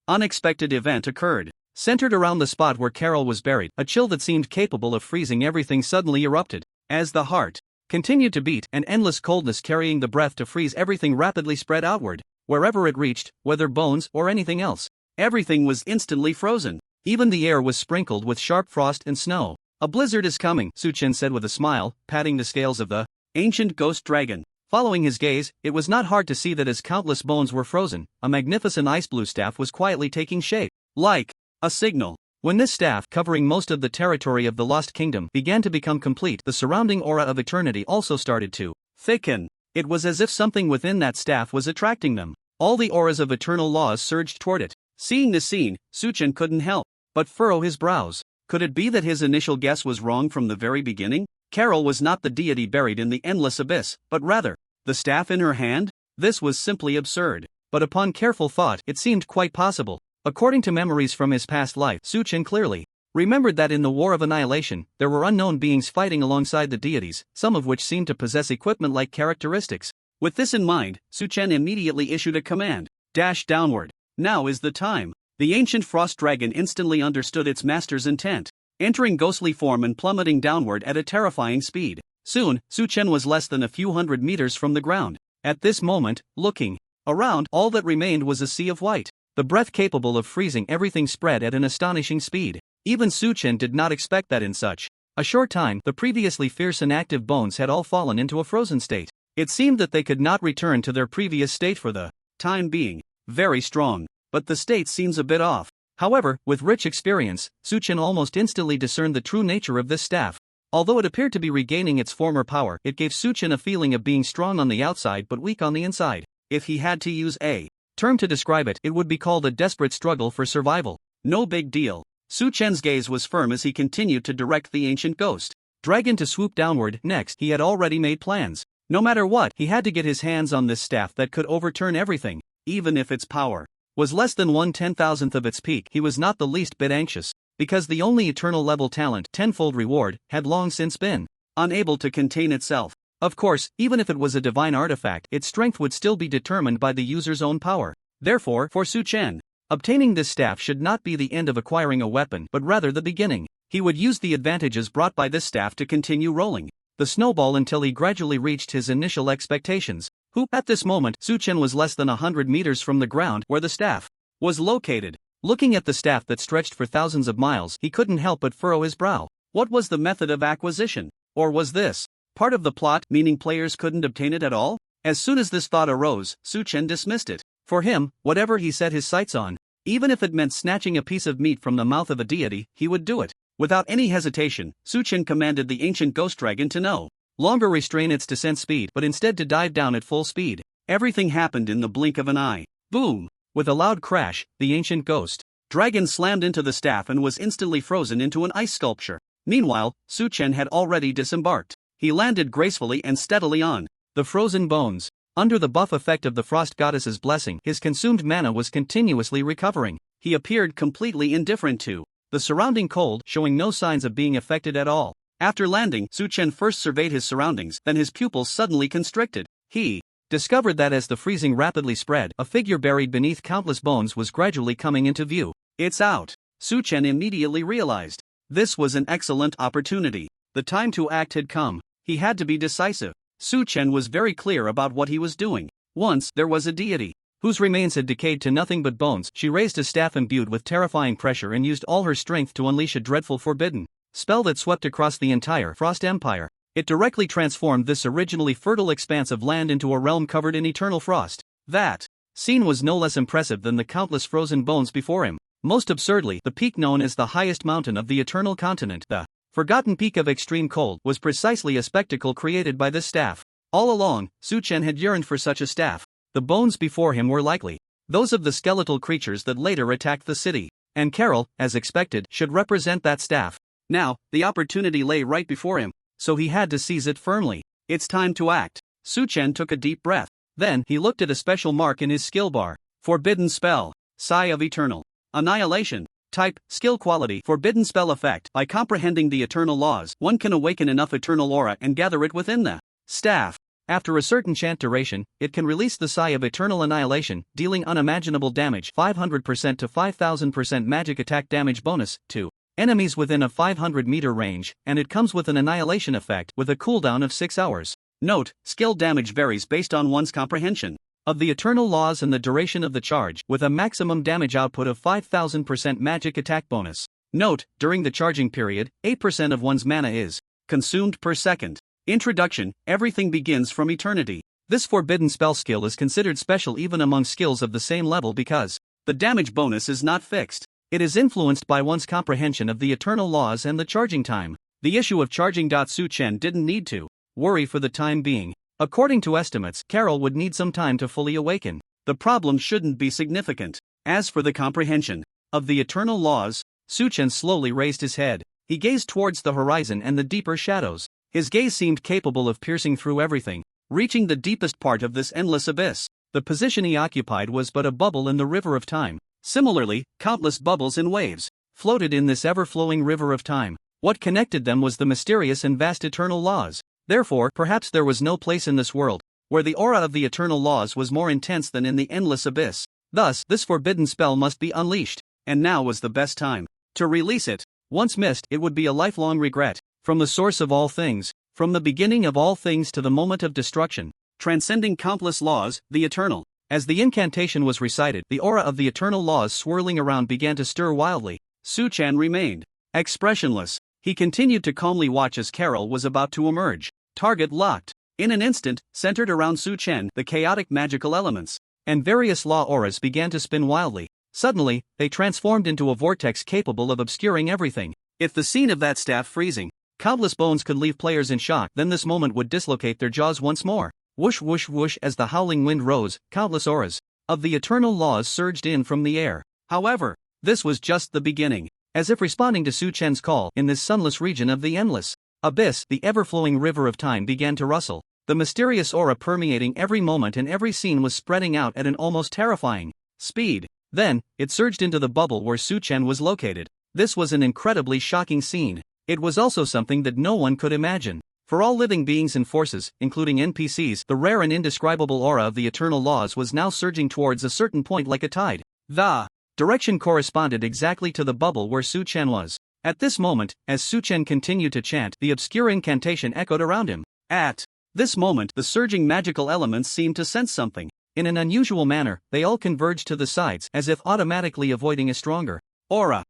Unexpected event occurred. Centered around the spot where Carol was buried, a chill that seemed capable of freezing everything suddenly erupted. As the heart continued to beat, an endless coldness carrying the breath to freeze everything rapidly spread outward. Wherever it reached, whether bones or anything else, everything was instantly frozen. Even the air was sprinkled with sharp frost and snow. A blizzard is coming, Su Chen said with a smile, patting the scales of the ancient ghost dragon. Following his gaze, it was not hard to see that as countless bones were frozen, a magnificent ice blue staff was quietly taking shape. Like a signal. When this staff, covering most of the territory of the Lost Kingdom, began to become complete, the surrounding aura of eternity also started to thicken. It was as if something within that staff was attracting them. All the auras of eternal laws surged toward it. Seeing this scene, Suchen couldn't help but furrow his brows. Could it be that his initial guess was wrong from the very beginning? Carol was not the deity buried in the endless abyss, but rather, the staff in her hand? This was simply absurd. But upon careful thought, it seemed quite possible. According to memories from his past life, Suchen clearly remembered that in the War of Annihilation, there were unknown beings fighting alongside the deities, some of which seemed to possess equipment-like characteristics. With this in mind, Suchen immediately issued a command. Dash downward. Now is the time. The ancient frost dragon instantly understood its master's intent, entering ghostly form and plummeting downward at a terrifying speed. Soon, Suchen was less than a few hundred meters from the ground. At this moment, looking around, all that remained was a sea of white. The breath capable of freezing everything spread at an astonishing speed. Even Suchen did not expect that in such a short time, the previously fierce and active bones had all fallen into a frozen state. It seemed that they could not return to their previous state for the time being. Very strong. But the state seems a bit off. However, with rich experience, Suchen almost instantly discerned the true nature of this staff. Although it appeared to be regaining its former power, it gave Suchen a feeling of being strong on the outside but weak on the inside. If he had to use a term to describe it, it would be called a desperate struggle for survival. No big deal. Suchen's gaze was firm as he continued to direct the ancient ghost dragon to swoop downward. Next, he had already made plans. No matter what, he had to get his hands on this staff that could overturn everything. Even if its power was less than 1/10,000th of its peak, he was not the least bit anxious, because the only eternal level talent, tenfold reward, had long since been unable to contain itself. Of course, even if it was a divine artifact, its strength would still be determined by the user's own power. Therefore, for Suchen, obtaining this staff should not be the end of acquiring a weapon, but rather the beginning. He would use the advantages brought by this staff to continue rolling the snowball until he gradually reached his initial expectations. At this moment, Suchen was less than 100 meters from the ground where the staff was located. Looking at the staff that stretched for thousands of miles, he couldn't help but furrow his brow. What was the method of acquisition? Or was this part of the plot, meaning players couldn't obtain it at all? As soon as this thought arose, Suchen dismissed it. For him, whatever he set his sights on, even if it meant snatching a piece of meat from the mouth of a deity, he would do it. Without any hesitation, Suchen commanded the ancient ghost dragon to no longer restrain its descent speed but instead to dive down at full speed. Everything happened in the blink of an eye. Boom! With a loud crash, the ancient ghost dragon slammed into the staff and was instantly frozen into an ice sculpture. Meanwhile, Suchen had already disembarked. He landed gracefully and steadily on the frozen bones. Under the buff effect of the frost goddess's blessing, his consumed mana was continuously recovering. He appeared completely indifferent to the surrounding cold, showing no signs of being affected at all. After landing, Suchen first surveyed his surroundings, then his pupils suddenly constricted. He discovered that as the freezing rapidly spread, a figure buried beneath countless bones was gradually coming into view. It's out. Suchen immediately realized. This was an excellent opportunity. The time to act had come. He had to be decisive. Suchen was very clear about what he was doing. Once, there was a deity whose remains had decayed to nothing but bones. She raised a staff imbued with terrifying pressure and used all her strength to unleash a dreadful forbidden spell that swept across the entire Frost Empire. It directly transformed this originally fertile expanse of land into a realm covered in eternal frost. That scene was no less impressive than the countless frozen bones before him. Most absurdly, the peak known as the highest mountain of the eternal continent, the forgotten peak of extreme cold, was precisely a spectacle created by this staff. All along, Suchen had yearned for such a staff. The bones before him were likely those of the skeletal creatures that later attacked the city, and Carol, as expected, should represent that staff. Now, the opportunity lay right before him, so he had to seize it firmly. It's time to act. Suchen took a deep breath. Then, he looked at a special mark in his skill bar. Forbidden spell. Sigh of Eternal Annihilation. Type, skill quality, forbidden spell effect. By comprehending the eternal laws, one can awaken enough eternal aura and gather it within the staff. After a certain chant duration, it can release the Sigh of Eternal Annihilation, dealing unimaginable damage 500% to 5000% magic attack damage bonus to enemies within a 500-meter range, and it comes with an annihilation effect with a cooldown of 6 hours. Note, skill damage varies based on one's comprehension of the eternal laws and the duration of the charge, with a maximum damage output of 5000% magic attack bonus. Note, during the charging period, 8% of one's mana is consumed per second. Introduction. Everything begins from eternity. This forbidden spell skill is considered special even among skills of the same level because the damage bonus is not fixed. It is influenced by one's comprehension of the eternal laws and the charging time. The issue of charging. Su Chen didn't need to worry for the time being. According to estimates, Carol would need some time to fully awaken. The problem shouldn't be significant. As for the comprehension of the eternal laws, Su Chen slowly raised his head. He gazed towards the horizon and the deeper shadows. His gaze seemed capable of piercing through everything, reaching the deepest part of this endless abyss. The position he occupied was but a bubble in the river of time. Similarly, countless bubbles and waves floated in this ever-flowing river of time. What connected them was the mysterious and vast eternal laws. Therefore, perhaps there was no place in this world where the aura of the eternal laws was more intense than in the endless abyss. Thus, this forbidden spell must be unleashed, and now was the best time to release it. Once missed, it would be a lifelong regret. From the source of all things, from the beginning of all things to the moment of destruction, transcending countless laws, the eternal. As the incantation was recited, the aura of the eternal laws swirling around began to stir wildly. Su Chen remained expressionless. He continued to calmly watch as Carol was about to emerge. Target locked. In an instant, centered around Su Chen, the chaotic magical elements and various law auras began to spin wildly. Suddenly, they transformed into a vortex capable of obscuring everything. If the scene of that staff freezing, countless bones could leave players in shock, then this moment would dislocate their jaws once more. Whoosh whoosh whoosh as the howling wind rose, countless auras of the eternal laws surged in from the air. However, this was just the beginning. As if responding to Su Chen's call, in this sunless region of the endless abyss, the ever-flowing river of time began to rustle. The mysterious aura permeating every moment and every scene was spreading out at an almost terrifying speed. Then, it surged into the bubble where Su Chen was located. This was an incredibly shocking scene. It was also something that no one could imagine. For all living beings and forces, including NPCs, the rare and indescribable aura of the eternal laws was now surging towards a certain point like a tide. The direction corresponded exactly to the bubble where Su Chen was. At this moment, as Su Chen continued to chant, the obscure incantation echoed around him. At this moment, the surging magical elements seemed to sense something. In an unusual manner, they all converged to the sides, as if automatically avoiding a stronger aura.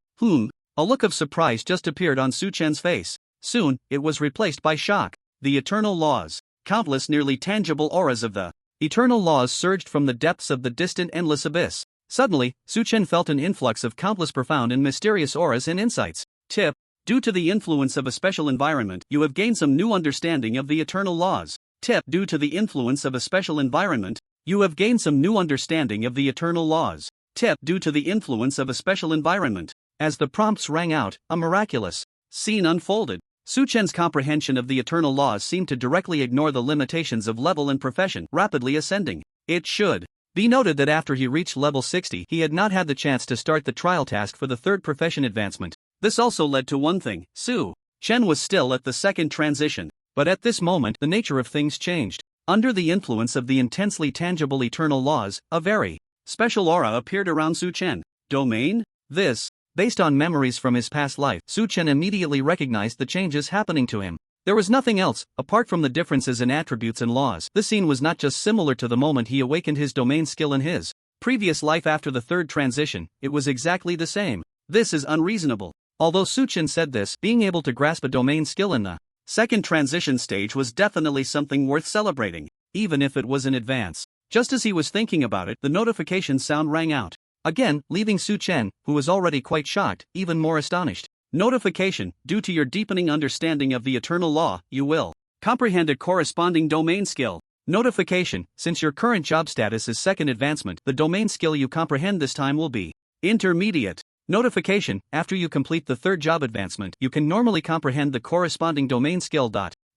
A look of surprise just appeared on Su Chen's face. Soon, it was replaced by shock. The eternal laws. Countless nearly tangible auras of the eternal laws surged from the depths of the distant endless abyss. Suddenly, Su Chen felt an influx of countless profound and mysterious auras and insights. Tip: due to the influence of a special environment, you have gained some new understanding of the eternal laws. Tip: due to the influence of a special environment, you have gained some new understanding of the eternal laws. Tip: due to the influence of a special environment. As the prompts rang out, a miraculous scene unfolded. Su Chen's comprehension of the eternal laws seemed to directly ignore the limitations of level and profession, rapidly ascending. It should be noted that after he reached level 60, he had not had the chance to start the trial task for the third profession advancement. This also led to one thing: Su Chen was still at the second transition. But at this moment, the nature of things changed. Under the influence of the intensely tangible eternal laws, a very special aura appeared around Su Chen. Domain? This, based on memories from his past life, Su Chen immediately recognized the changes happening to him. There was nothing else, apart from the differences in attributes and laws. This scene was not just similar to the moment he awakened his domain skill in his previous life after the third transition, it was exactly the same. This is unreasonable. Although Su Chen said this, being able to grasp a domain skill in the second transition stage was definitely something worth celebrating, even if it was in advance. Just as he was thinking about it, the notification sound rang out again, leaving Su Chen, who was already quite shocked, even more astonished. Notification: due to your deepening understanding of the eternal law, you will comprehend a corresponding domain skill. Notification: since your current job status is second advancement, the domain skill you comprehend this time will be intermediate. Notification: after you complete the third job advancement, you can normally comprehend the corresponding domain skill.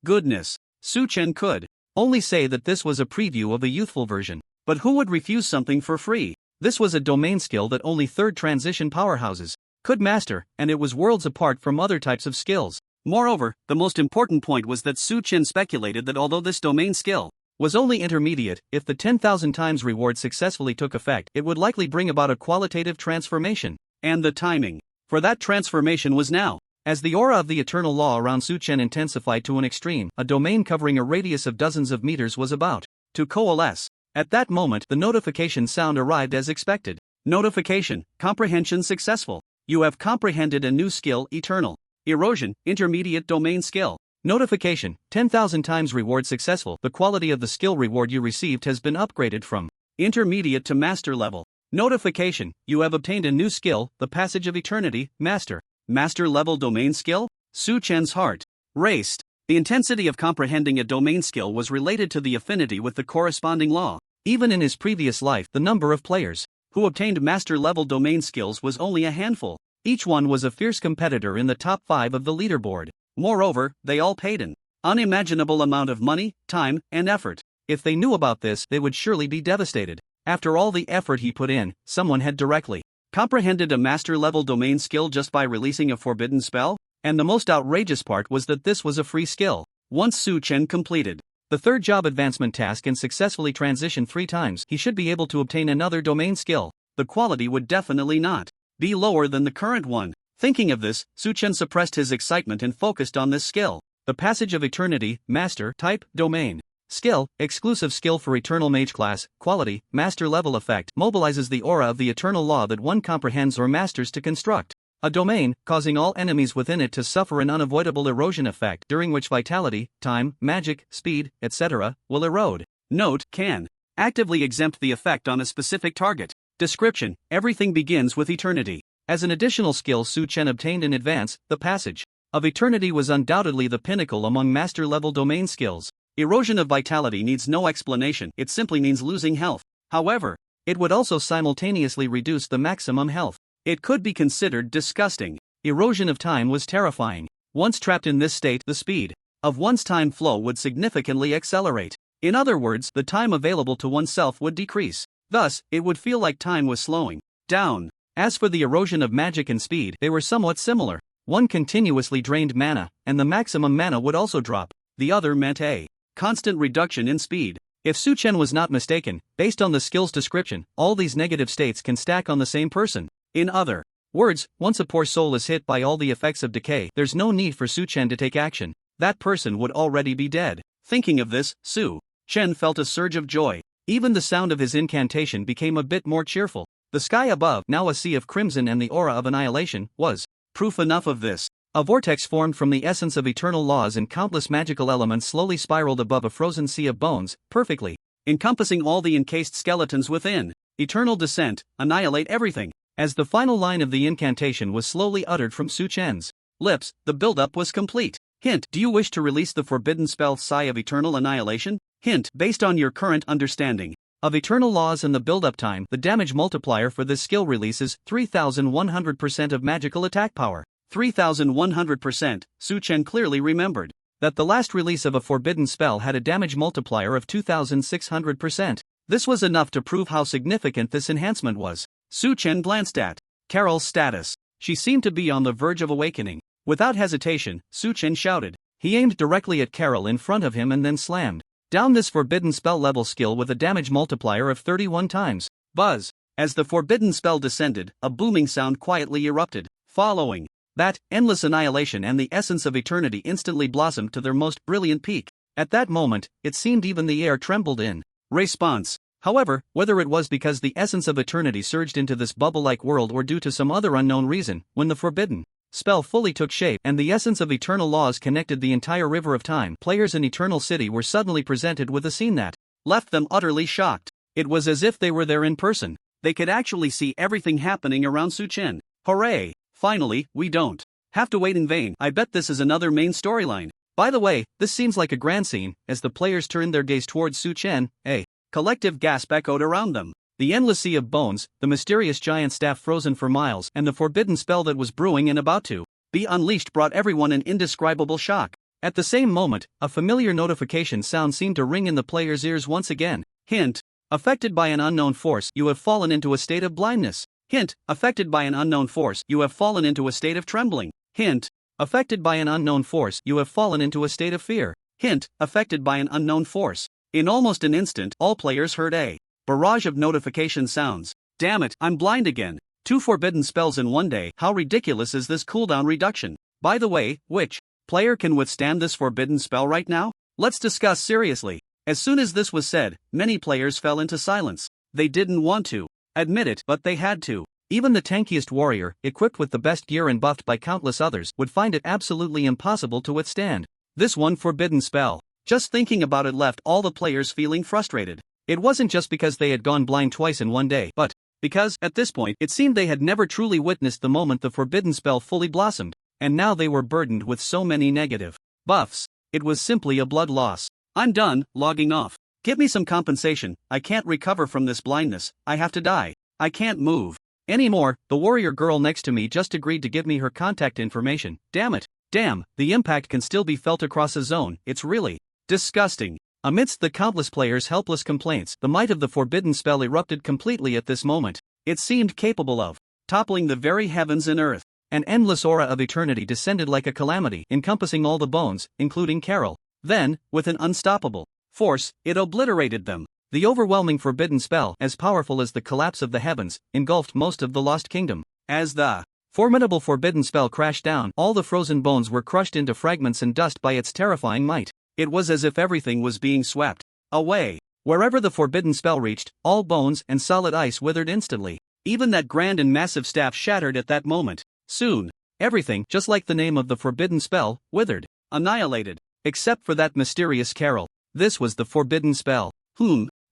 Goodness. Su Chen could only say that this was a preview of the youthful version. But who would refuse something for free? This was a domain skill that only third transition powerhouses could master, and it was worlds apart from other types of skills. Moreover, the most important point was that Su Chen speculated that although this domain skill was only intermediate, if the 10,000 times reward successfully took effect, it would likely bring about a qualitative transformation. And the timing for that transformation was now. As the aura of the eternal law around Su Chen intensified to an extreme, a domain covering a radius of dozens of meters was about to coalesce. At that moment, the notification sound arrived as expected. Notification: comprehension successful. You have comprehended a new skill, Eternal Erosion, intermediate domain skill. Notification, 10,000 times reward successful. The quality of the skill reward you received has been upgraded from intermediate to master level. Notification, you have obtained a new skill, the Passage of Eternity, Master. Master level domain skill? Su Chen's heart raced. The intensity of comprehending a domain skill was related to the affinity with the corresponding law. Even in his previous life, the number of players who obtained master level domain skills was only a handful. Each one was a fierce competitor in the top 5 of the leaderboard. Moreover, they all paid an unimaginable amount of money, time, and effort. If they knew about this, they would surely be devastated. After all the effort he put in, someone had directly comprehended a master level domain skill just by releasing a forbidden spell? And the most outrageous part was that this was a free skill. Once Su Chen completed the third job advancement task and successfully transitioned 3 times, he should be able to obtain another domain skill. The quality would definitely not be lower than the current one. Thinking of this, Su Chen suppressed his excitement and focused on this skill. The Passage of Eternity, Master, Type, Domain. Skill, exclusive skill for Eternal Mage class, quality, Master level effect, mobilizes the aura of the Eternal Law that one comprehends or masters to construct a domain, causing all enemies within it to suffer an unavoidable erosion effect during which vitality, time, magic, speed, etc. will erode. Note, can actively exempt the effect on a specific target. Description, everything begins with eternity. As an additional skill Su Chen obtained in advance, the Passage of Eternity was undoubtedly the pinnacle among master-level domain skills. Erosion of vitality needs no explanation, it simply means losing health. However, it would also simultaneously reduce the maximum health. It could be considered disgusting. Erosion of time was terrifying. Once trapped in this state, the speed of one's time flow would significantly accelerate. In other words, the time available to oneself would decrease. Thus, it would feel like time was slowing down. As for the erosion of magic and speed, they were somewhat similar. One continuously drained mana, and the maximum mana would also drop. The other meant a constant reduction in speed. If Su Chen was not mistaken, based on the skill's description, all these negative states can stack on the same person. In other words, once a poor soul is hit by all the effects of decay, there's no need for Su Chen to take action. That person would already be dead. Thinking of this, Su Chen felt a surge of joy. Even the sound of his incantation became a bit more cheerful. The sky above, now a sea of crimson and the aura of annihilation, was proof enough of this. A vortex formed from the essence of eternal laws and countless magical elements slowly spiraled above a frozen sea of bones, perfectly encompassing all the encased skeletons within. Eternal descent, annihilate everything. As the final line of the incantation was slowly uttered from Su Chen's lips, the build-up was complete. Hint, do you wish to release the forbidden spell Sigh of Eternal Annihilation? Hint, based on your current understanding of eternal laws and the build-up time, the damage multiplier for this skill release is 3,100% of magical attack power. 3,100%, Su Chen clearly remembered that the last release of a forbidden spell had a damage multiplier of 2,600%. This was enough to prove how significant this enhancement was. Su Chen glanced at Carol's status. She seemed to be on the verge of awakening. Without hesitation, Su Chen shouted. He aimed directly at Carol in front of him and then slammed down this forbidden spell level skill with a damage multiplier of 31 times. Buzz. As the forbidden spell descended, a booming sound quietly erupted. Following that, endless annihilation and the essence of eternity instantly blossomed to their most brilliant peak. At that moment, it seemed even the air trembled in response. However, whether it was because the essence of eternity surged into this bubble-like world or due to some other unknown reason, when the forbidden spell fully took shape and the essence of eternal laws connected the entire river of time, players in Eternal City were suddenly presented with a scene that left them utterly shocked. It was as if they were there in person. They could actually see everything happening around Su Chen. Hooray! Finally, we don't have to wait in vain. I bet this is another main storyline. By the way, this seems like a grand scene. As the players turned their gaze towards Su Chen, a collective gasp echoed around them. The endless sea of bones, the mysterious giant staff frozen for miles, and the forbidden spell that was brewing and about to be unleashed brought everyone an indescribable shock. At the same moment, a familiar notification sound seemed to ring in the players' ears once again. Hint. Affected by an unknown force, you have fallen into a state of blindness. Hint. Affected by an unknown force, you have fallen into a state of trembling. Hint. Affected by an unknown force, you have fallen into a state of fear. Hint. Affected by an unknown force. In almost an instant, all players heard a barrage of notification sounds. Damn it, I'm blind again. 2 forbidden spells in one day. How ridiculous is this cooldown reduction? By the way, which player can withstand this forbidden spell right now? Let's discuss seriously. As soon as this was said, many players fell into silence. They didn't want to admit it, but they had to. Even the tankiest warrior, equipped with the best gear and buffed by countless others, would find it absolutely impossible to withstand. This one forbidden spell. Just thinking about it left all the players feeling frustrated. It wasn't just because they had gone blind twice in one day, but because, at this point, it seemed they had never truly witnessed the moment the forbidden spell fully blossomed, and now they were burdened with so many negative buffs. It was simply a blood loss. I'm done, logging off. Give me some compensation. I can't recover from this blindness. I have to die. I can't move anymore. The warrior girl next to me just agreed to give me her contact information. Damn it. Damn, the impact can still be felt across a zone. It's really disgusting. Amidst the countless players' helpless complaints, the might of the forbidden spell erupted completely at this moment. It seemed capable of toppling the very heavens and earth. An endless aura of eternity descended like a calamity, encompassing all the bones, including Carol. Then, with an unstoppable force, it obliterated them. The overwhelming forbidden spell, as powerful as the collapse of the heavens, engulfed most of the Lost Kingdom. As the formidable forbidden spell crashed down, all the frozen bones were crushed into fragments and dust by its terrifying might. It was as if everything was being swept away. Wherever the forbidden spell reached, all bones and solid ice withered instantly. Even that grand and massive staff shattered at that moment. Soon, everything, just like the name of the forbidden spell, withered, annihilated, except for that mysterious Carol. This was the forbidden spell.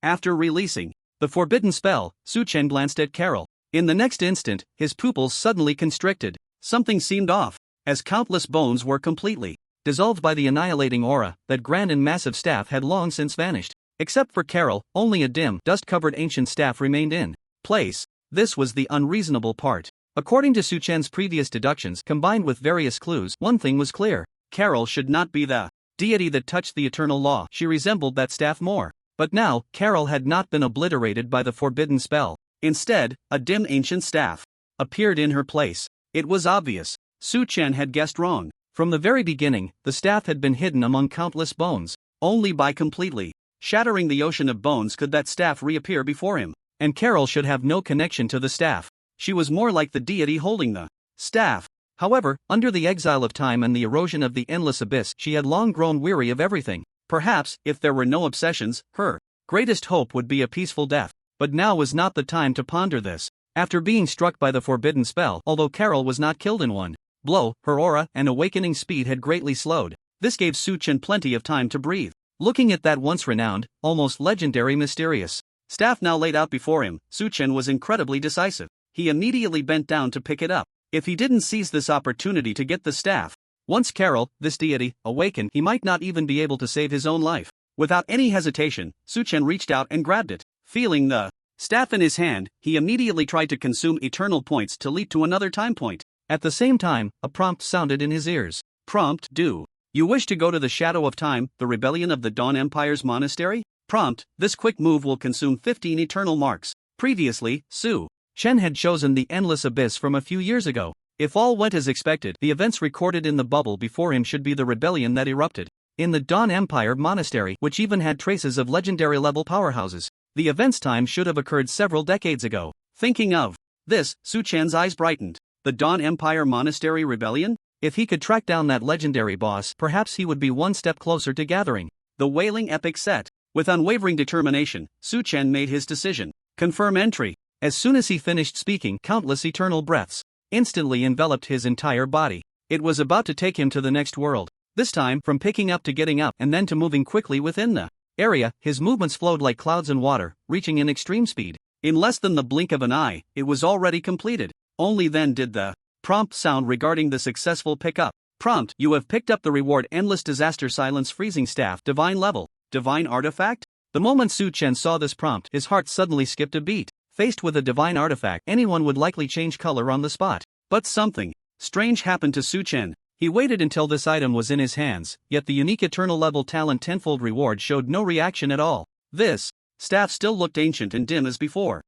After releasing the forbidden spell, Su Chen glanced at Carol. In the next instant, his pupils suddenly constricted. Something seemed off, as countless bones were completely dissolved by the annihilating aura. That grand and massive staff had long since vanished. Except for Carol, only a dim, dust-covered ancient staff remained in place. This was the unreasonable part. According to Su Chen's previous deductions, combined with various clues, one thing was clear. Carol should not be the deity that touched the eternal law. She resembled that staff more. But now, Carol had not been obliterated by the forbidden spell. Instead, a dim ancient staff appeared in her place. It was obvious. Su Chen had guessed wrong. From the very beginning, the staff had been hidden among countless bones. Only by completely shattering the ocean of bones could that staff reappear before him. And Carol should have no connection to the staff. She was more like the deity holding the staff. However, under the exile of time and the erosion of the endless abyss, she had long grown weary of everything. Perhaps, if there were no obsessions, her greatest hope would be a peaceful death. But now was not the time to ponder this. After being struck by the forbidden spell, although Carol was not killed in one blow, her aura and awakening speed had greatly slowed. This gave Su Chen plenty of time to breathe. Looking at that once renowned, almost legendary mysterious staff now laid out before him, Su Chen was incredibly decisive. He immediately bent down to pick it up. If he didn't seize this opportunity to get the staff, once Carol, this deity, awakened, he might not even be able to save his own life. Without any hesitation, Su Chen reached out and grabbed it. Feeling the staff in his hand, he immediately tried to consume eternal points to leap to another time point. At the same time, a prompt sounded in his ears. Prompt: do you wish to go to the Shadow of Time, the rebellion of the Dawn Empire's monastery? Prompt: this quick move will consume 15 eternal marks. Previously, Su Chen had chosen the Endless Abyss from a few years ago. If all went as expected, the events recorded in the bubble before him should be the rebellion that erupted in the Dawn Empire monastery, which even had traces of legendary-level powerhouses. The event's time should have occurred several decades ago. Thinking of this, Su Chen's eyes brightened. The Dawn Empire Monastery Rebellion? If he could track down that legendary boss, perhaps he would be one step closer to gathering the wailing epic set. With unwavering determination, Su Chen made his decision. Confirm entry. As soon as he finished speaking, countless eternal breaths instantly enveloped his entire body. It was about to take him to the next world. This time, from picking up to getting up and then to moving quickly within the area, his movements flowed like clouds in water, reaching an extreme speed. In less than the blink of an eye, it was already completed. Only then did the prompt sound regarding the successful pickup. Prompt: you have picked up the reward Endless Disaster Silence Freezing Staff, Divine Level, Divine Artifact? The moment Su Chen saw this prompt, his heart suddenly skipped a beat. Faced with a divine artifact, anyone would likely change color on the spot. But something strange happened to Su Chen. He waited until this item was in his hands, yet the unique eternal level talent tenfold reward showed no reaction at all. This staff still looked ancient and dim as before.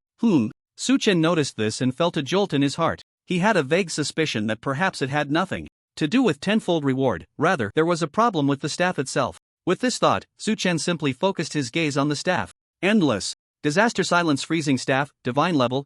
Su Chen noticed this and felt a jolt in his heart. He had a vague suspicion that perhaps it had nothing to do with tenfold reward, rather, there was a problem with the staff itself. With this thought, Su Chen simply focused his gaze on the staff. Endless Disaster Silence Freezing Staff, Divine Level,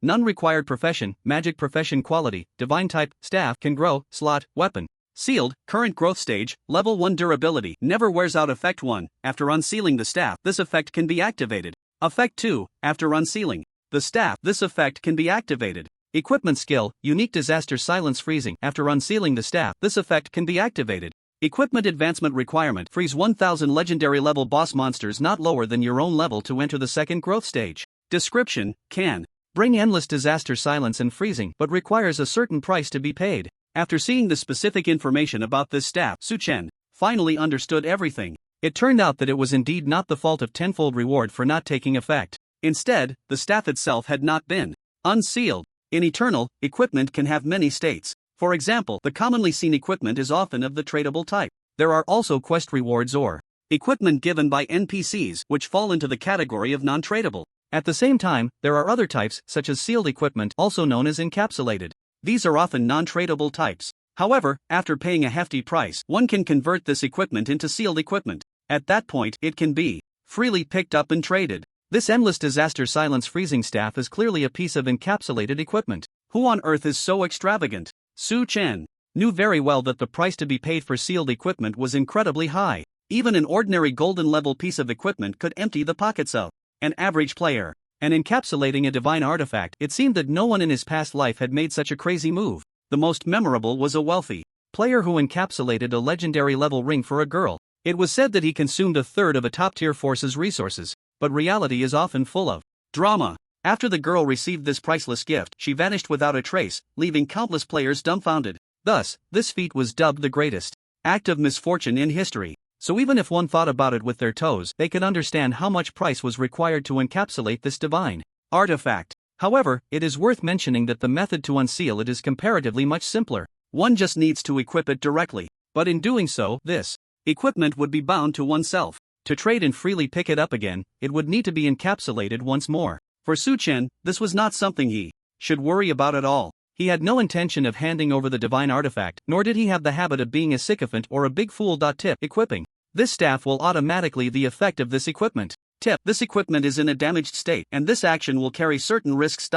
None Required Profession, Magic Profession Quality, Divine Type, Staff Can Grow, Slot, Weapon. Sealed, Current Growth Stage, Level 1 Durability, Never Wears Out. Effect 1, after unsealing the staff, this effect can be activated. Effect 2, after unsealing the staff, this effect can be activated. Equipment skill, Unique Disaster Silence Freezing, after unsealing the staff, this effect can be activated. Equipment advancement requirement: freeze 1000 legendary level boss monsters not lower than your own level to enter the second growth stage. Description: can bring endless disaster, silence and freezing, but requires a certain price to be paid. After seeing the specific information about this staff, Su-chen finally understood everything. It turned out that it was indeed not the fault of tenfold reward for not taking effect. Instead, the staff itself had not been unsealed. In Eternal, equipment can have many states. For example, the commonly seen equipment is often of the tradable type. There are also quest rewards or equipment given by NPCs, which fall into the category of non-tradable. At the same time, there are other types, such as sealed equipment, also known as encapsulated. These are often non-tradable types. However, after paying a hefty price, one can convert this equipment into sealed equipment. At that point, it can be freely picked up and traded. This endless disaster silence freezing staff is clearly a piece of encapsulated equipment. Who on earth is so extravagant? Su-chen knew very well that the price to be paid for sealed equipment was incredibly high. Even an ordinary golden level piece of equipment could empty the pockets of an average player. And encapsulating a divine artifact, it seemed that no one in his past life had made such a crazy move. The most memorable was a wealthy player who encapsulated a legendary level ring for a girl. It was said that he consumed a third of a top-tier force's resources, but reality is often full of drama. After the girl received this priceless gift, she vanished without a trace, leaving countless players dumbfounded. Thus, this feat was dubbed the greatest act of misfortune in history. So even if one thought about it with their toes, they could understand how much price was required to encapsulate this divine artifact. However, it is worth mentioning that the method to unseal it is comparatively much simpler. One just needs to equip it directly. But in doing so, this equipment would be bound to oneself. To trade and freely pick it up again, it would need to be encapsulated once more. For Su-chen, this was not something he should worry about at all. He had no intention of handing over the divine artifact, nor did he have the habit of being a sycophant or a big fool. Tip: equipping this staff will automatically the effect of this equipment. Tip: this equipment is in a damaged state, and this action will carry certain risks.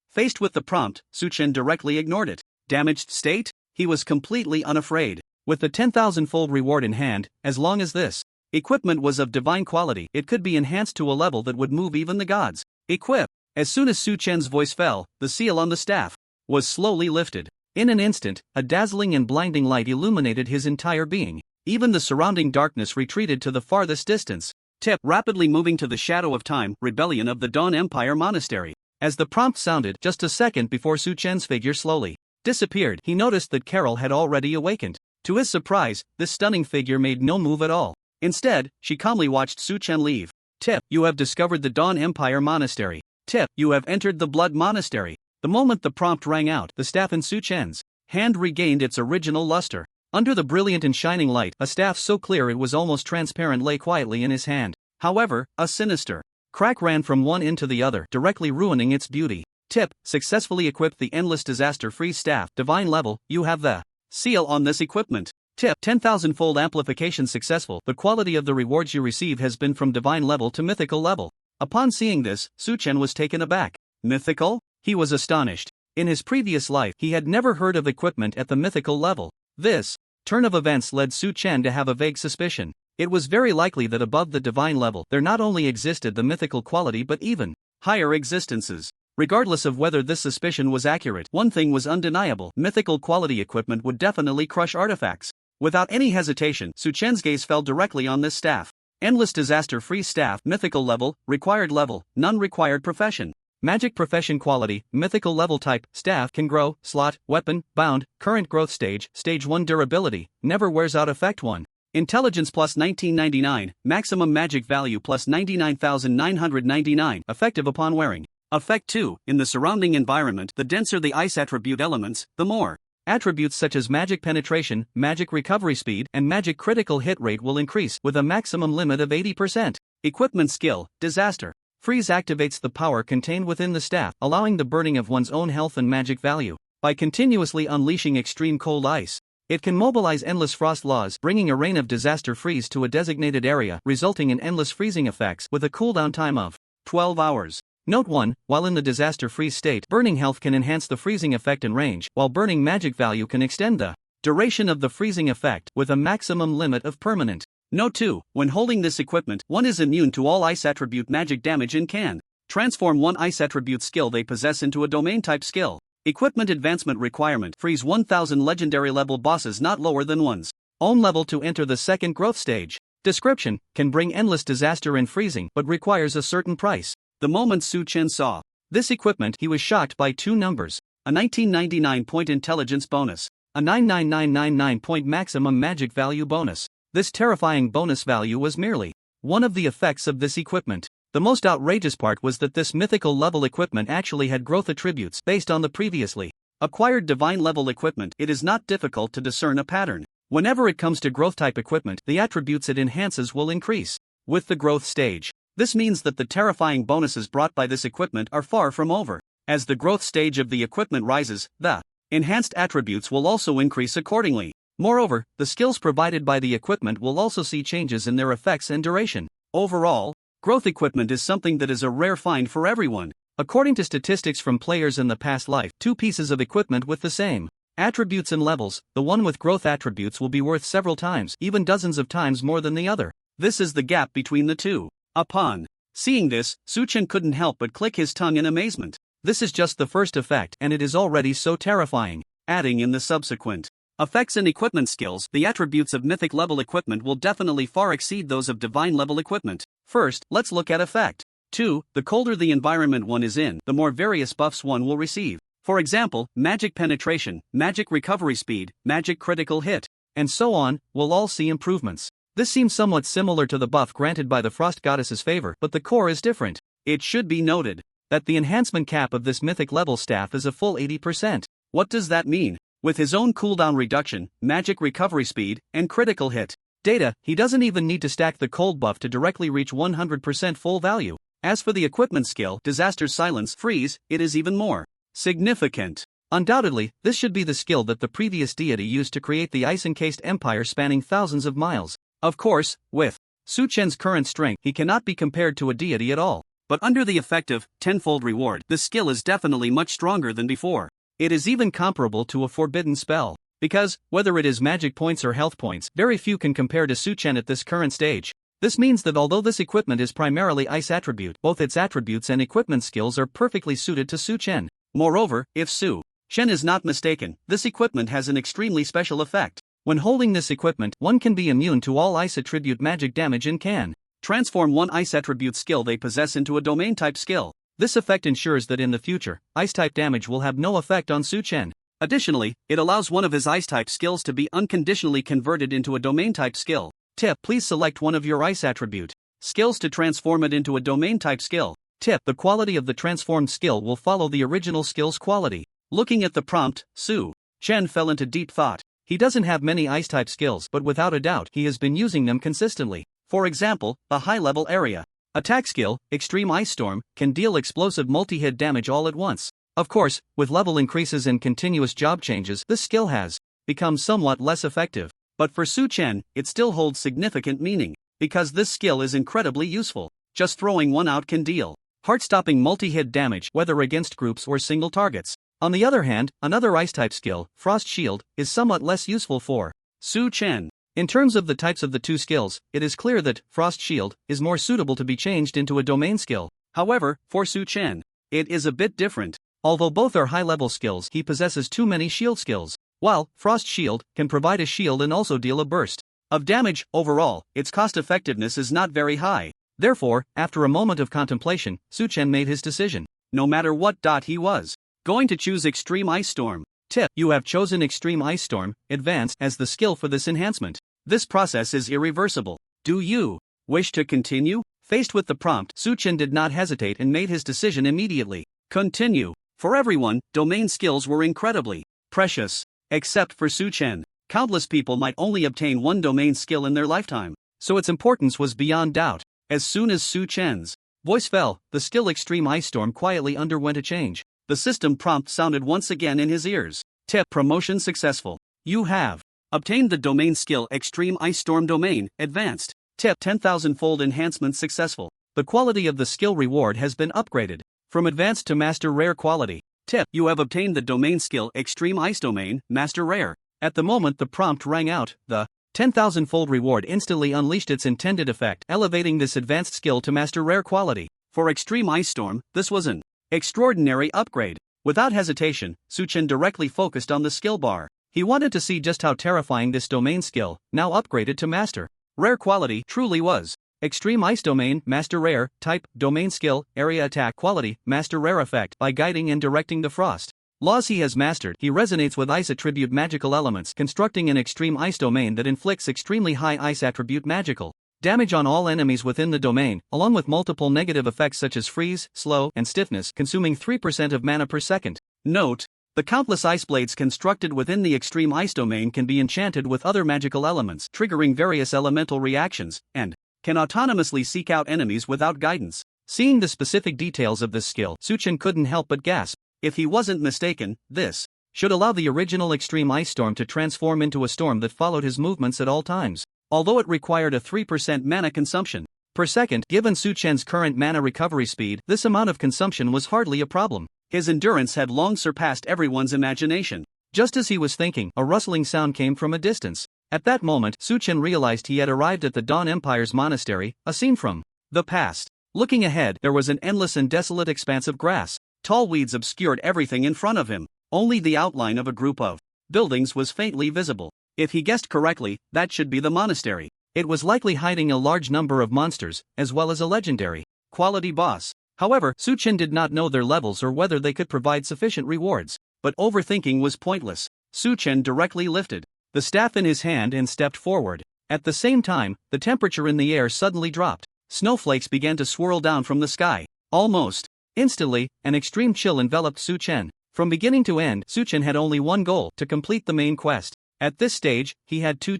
Faced with the prompt, Su-chen directly ignored it. Damaged state? He was completely unafraid. With the 10,000-fold reward in hand, as long as this equipment was of divine quality, it could be enhanced to a level that would move even the gods. Equip. As soon as Su-chen's voice fell, the seal on the staff was slowly lifted. In an instant, a dazzling and blinding light illuminated his entire being. Even the surrounding darkness retreated to the farthest distance. Tip: rapidly moving to the shadow of time, rebellion of the Dawn Empire Monastery. As the prompt sounded, just a second before Su-chen's figure slowly disappeared, he noticed that Carol had already awakened. To his surprise, this stunning figure made no move at all. Instead, she calmly watched Su-chen leave. Tip: you have discovered the Dawn Empire Monastery. Tip: you have entered the Blood Monastery. The moment the prompt rang out, the staff in Su-chen's hand regained its original luster. Under the brilliant and shining light, a staff so clear it was almost transparent lay quietly in his hand. However, a sinister crack ran from one end to the other, directly ruining its beauty. Tip: successfully equipped the endless disaster freeze staff, divine level. You have the seal on this equipment. Tip: 10,000-fold amplification successful. The quality of the rewards you receive has been from divine level to mythical level. Upon seeing this, Su-chen was taken aback. Mythical? He was astonished. In his previous life, he had never heard of equipment at the mythical level. This turn of events led Su-chen to have a vague suspicion. It was very likely that above the divine level, there not only existed the mythical quality but even higher existences. Regardless of whether this suspicion was accurate, one thing was undeniable: mythical quality equipment would definitely crush artifacts. Without any hesitation, Su-chen's gaze fell directly on this staff. Endless disaster freeze staff, mythical level, required level, none required profession. Magic profession quality, mythical level type, staff can grow, slot, weapon, bound, current growth stage, stage 1 durability, never wears out effect 1. Intelligence plus 1999, maximum magic value plus 99,999, effective upon wearing. Effect 2, in the surrounding environment, the denser the ice attribute elements, the more attributes such as magic penetration, magic recovery speed, and magic critical hit rate will increase with a maximum limit of 80%. Equipment skill, disaster freeze activates the power contained within the staff, allowing the burning of one's own health and magic value. By continuously unleashing extreme cold ice, it can mobilize endless frost laws, bringing a rain of disaster freeze to a designated area, resulting in endless freezing effects with a cooldown time of 12 hours. Note 1, while in the disaster freeze state, burning health can enhance the freezing effect and range, while burning magic value can extend the duration of the freezing effect, with a maximum limit of permanent. Note 2, when holding this equipment, one is immune to all ice attribute magic damage and can transform one ice attribute skill they possess into a domain type skill. Equipment advancement requirement: freeze 1000 legendary level bosses not lower than one's Own level to enter the second growth stage. Description: can bring endless disaster and freezing but requires a certain price. The moment Su Chen saw this equipment, he was shocked by two numbers: a 1999-point intelligence bonus, a 99999-point maximum magic value bonus. This terrifying bonus value was merely one of the effects of this equipment. The most outrageous part was that this mythical level equipment actually had growth attributes based on the previously acquired divine level equipment. It is not difficult to discern a pattern. Whenever it comes to growth type equipment, the attributes it enhances will increase with the growth stage. This means that the terrifying bonuses brought by this equipment are far from over. As the growth stage of the equipment rises, the enhanced attributes will also increase accordingly. Moreover, the skills provided by the equipment will also see changes in their effects and duration. Overall, growth equipment is something that is a rare find for everyone. According to statistics from players in the past life, two pieces of equipment with the same attributes and levels, the one with growth attributes will be worth several times, even dozens of times more than the other. This is the gap between the two. Upon seeing this, Su Chen couldn't help but click his tongue in amazement. This is just the first effect, and it is already so terrifying. Adding in the subsequent effects and equipment skills, the attributes of mythic level equipment will definitely far exceed those of divine level equipment. First, let's look at effect 2. The colder the environment one is in, the more various buffs one will receive. For example, magic penetration, magic recovery speed, magic critical hit, and so on, will all see improvements. This seems somewhat similar to the buff granted by the Frost Goddess's favor, but the core is different. It should be noted that the enhancement cap of this mythic level staff is a full 80%. What does that mean? With his own cooldown reduction, magic recovery speed, and critical hit data, he doesn't even need to stack the cold buff to directly reach 100% full value. As for the equipment skill, Disaster Silence Freeze, it is even more significant. Undoubtedly, this should be the skill that the previous deity used to create the ice-encased empire spanning thousands of miles. Of course, with Su Chen's current strength, he cannot be compared to a deity at all. But under the effect of tenfold reward, the skill is definitely much stronger than before. It is even comparable to a forbidden spell. Because, whether it is magic points or health points, very few can compare to Su Chen at this current stage. This means that although this equipment is primarily ice attribute, both its attributes and equipment skills are perfectly suited to Su Chen. Moreover, if Su Chen is not mistaken, this equipment has an extremely special effect. When holding this equipment, one can be immune to all ice attribute magic damage and can transform one ice attribute skill they possess into a domain type skill. This effect ensures that in the future, ice type damage will have no effect on Su Chen. Additionally, it allows one of his ice type skills to be unconditionally converted into a domain type skill. Tip: please select one of your ice attribute skills to transform it into a domain type skill. Tip: the quality of the transformed skill will follow the original skill's quality. Looking at the prompt, Su Chen fell into deep thought. He doesn't have many ice type skills, but without a doubt he has been using them consistently. For example, a high level area attack skill, Extreme Ice Storm, can deal explosive multi-hit damage all at once. Of course, with level increases and continuous job changes, this skill has become somewhat less effective. But for Su Chen, it still holds significant meaning, because this skill is incredibly useful. Just throwing one out can deal heart-stopping multi-hit damage, whether against groups or single targets. On the other hand, another ice-type skill, Frost Shield, is somewhat less useful for Su Chen. In terms of the types of the two skills, it is clear that Frost Shield is more suitable to be changed into a domain skill. However, for Su Chen, it is a bit different. Although both are high-level skills, he possesses too many shield skills. While Frost Shield can provide a shield and also deal a burst of damage, overall, its cost-effectiveness is not very high. Therefore, after a moment of contemplation, Su Chen made his decision. No matter what, he was going to choose Extreme Ice Storm. Tip: you have chosen Extreme Ice Storm, Advanced, as the skill for this enhancement. This process is irreversible. Do you wish to continue? Faced with the prompt, Su Chen did not hesitate and made his decision immediately. Continue. For everyone, domain skills were incredibly precious. Except for Su Chen. Countless people might only obtain one domain skill in their lifetime, so its importance was beyond doubt. As soon as Su Chen's voice fell, the skill Extreme Ice Storm quietly underwent a change. The system prompt sounded once again in his ears. Tip: promotion successful. You have obtained the domain skill Extreme Ice Storm Domain, Advanced. Tip: 10,000-fold enhancement successful. The quality of the skill reward has been upgraded from Advanced to Master Rare quality. Tip: you have obtained the domain skill Extreme Ice Domain, Master Rare. At the moment the prompt rang out, the 10,000-fold reward instantly unleashed its intended effect, elevating this advanced skill to Master Rare quality. For Extreme Ice Storm, this was an extraordinary upgrade. Without hesitation, Su Chen directly focused on the skill bar. He wanted to see just how terrifying this domain skill, now upgraded to Master Rare quality, truly was. Extreme Ice Domain, Master Rare, Type, Domain Skill, Area Attack Quality, Master Rare Effect. By guiding and directing the frost laws he has mastered, he resonates with ice attribute magical elements, constructing an extreme ice domain that inflicts extremely high ice attribute magical damage on all enemies within the domain, along with multiple negative effects such as freeze, slow, and stiffness, consuming 3% of mana per second. Note: the countless ice blades constructed within the extreme ice domain can be enchanted with other magical elements, triggering various elemental reactions, and can autonomously seek out enemies without guidance. Seeing the specific details of this skill, Suchen couldn't help but gasp. If he wasn't mistaken, this should allow the original extreme ice storm to transform into a storm that followed his movements at all times. Although it required a 3% mana consumption per second, given Suchen's current mana recovery speed, this amount of consumption was hardly a problem. His endurance had long surpassed everyone's imagination. Just as he was thinking, a rustling sound came from a distance. At that moment, Suchen realized he had arrived at the Dawn Empire's monastery, a scene from the past. Looking ahead, there was an endless and desolate expanse of grass. Tall weeds obscured everything in front of him. Only the outline of a group of buildings was faintly visible. If he guessed correctly, that should be the monastery. It was likely hiding a large number of monsters, as well as a legendary quality boss. However, Suchen did not know their levels or whether they could provide sufficient rewards. But overthinking was pointless. Suchen directly lifted the staff in his hand and stepped forward. At the same time, the temperature in the air suddenly dropped. Snowflakes began to swirl down from the sky. Almost instantly, an extreme chill enveloped Suchen. From beginning to end, Suchen had only one goal: to complete the main quest. At this stage, he had two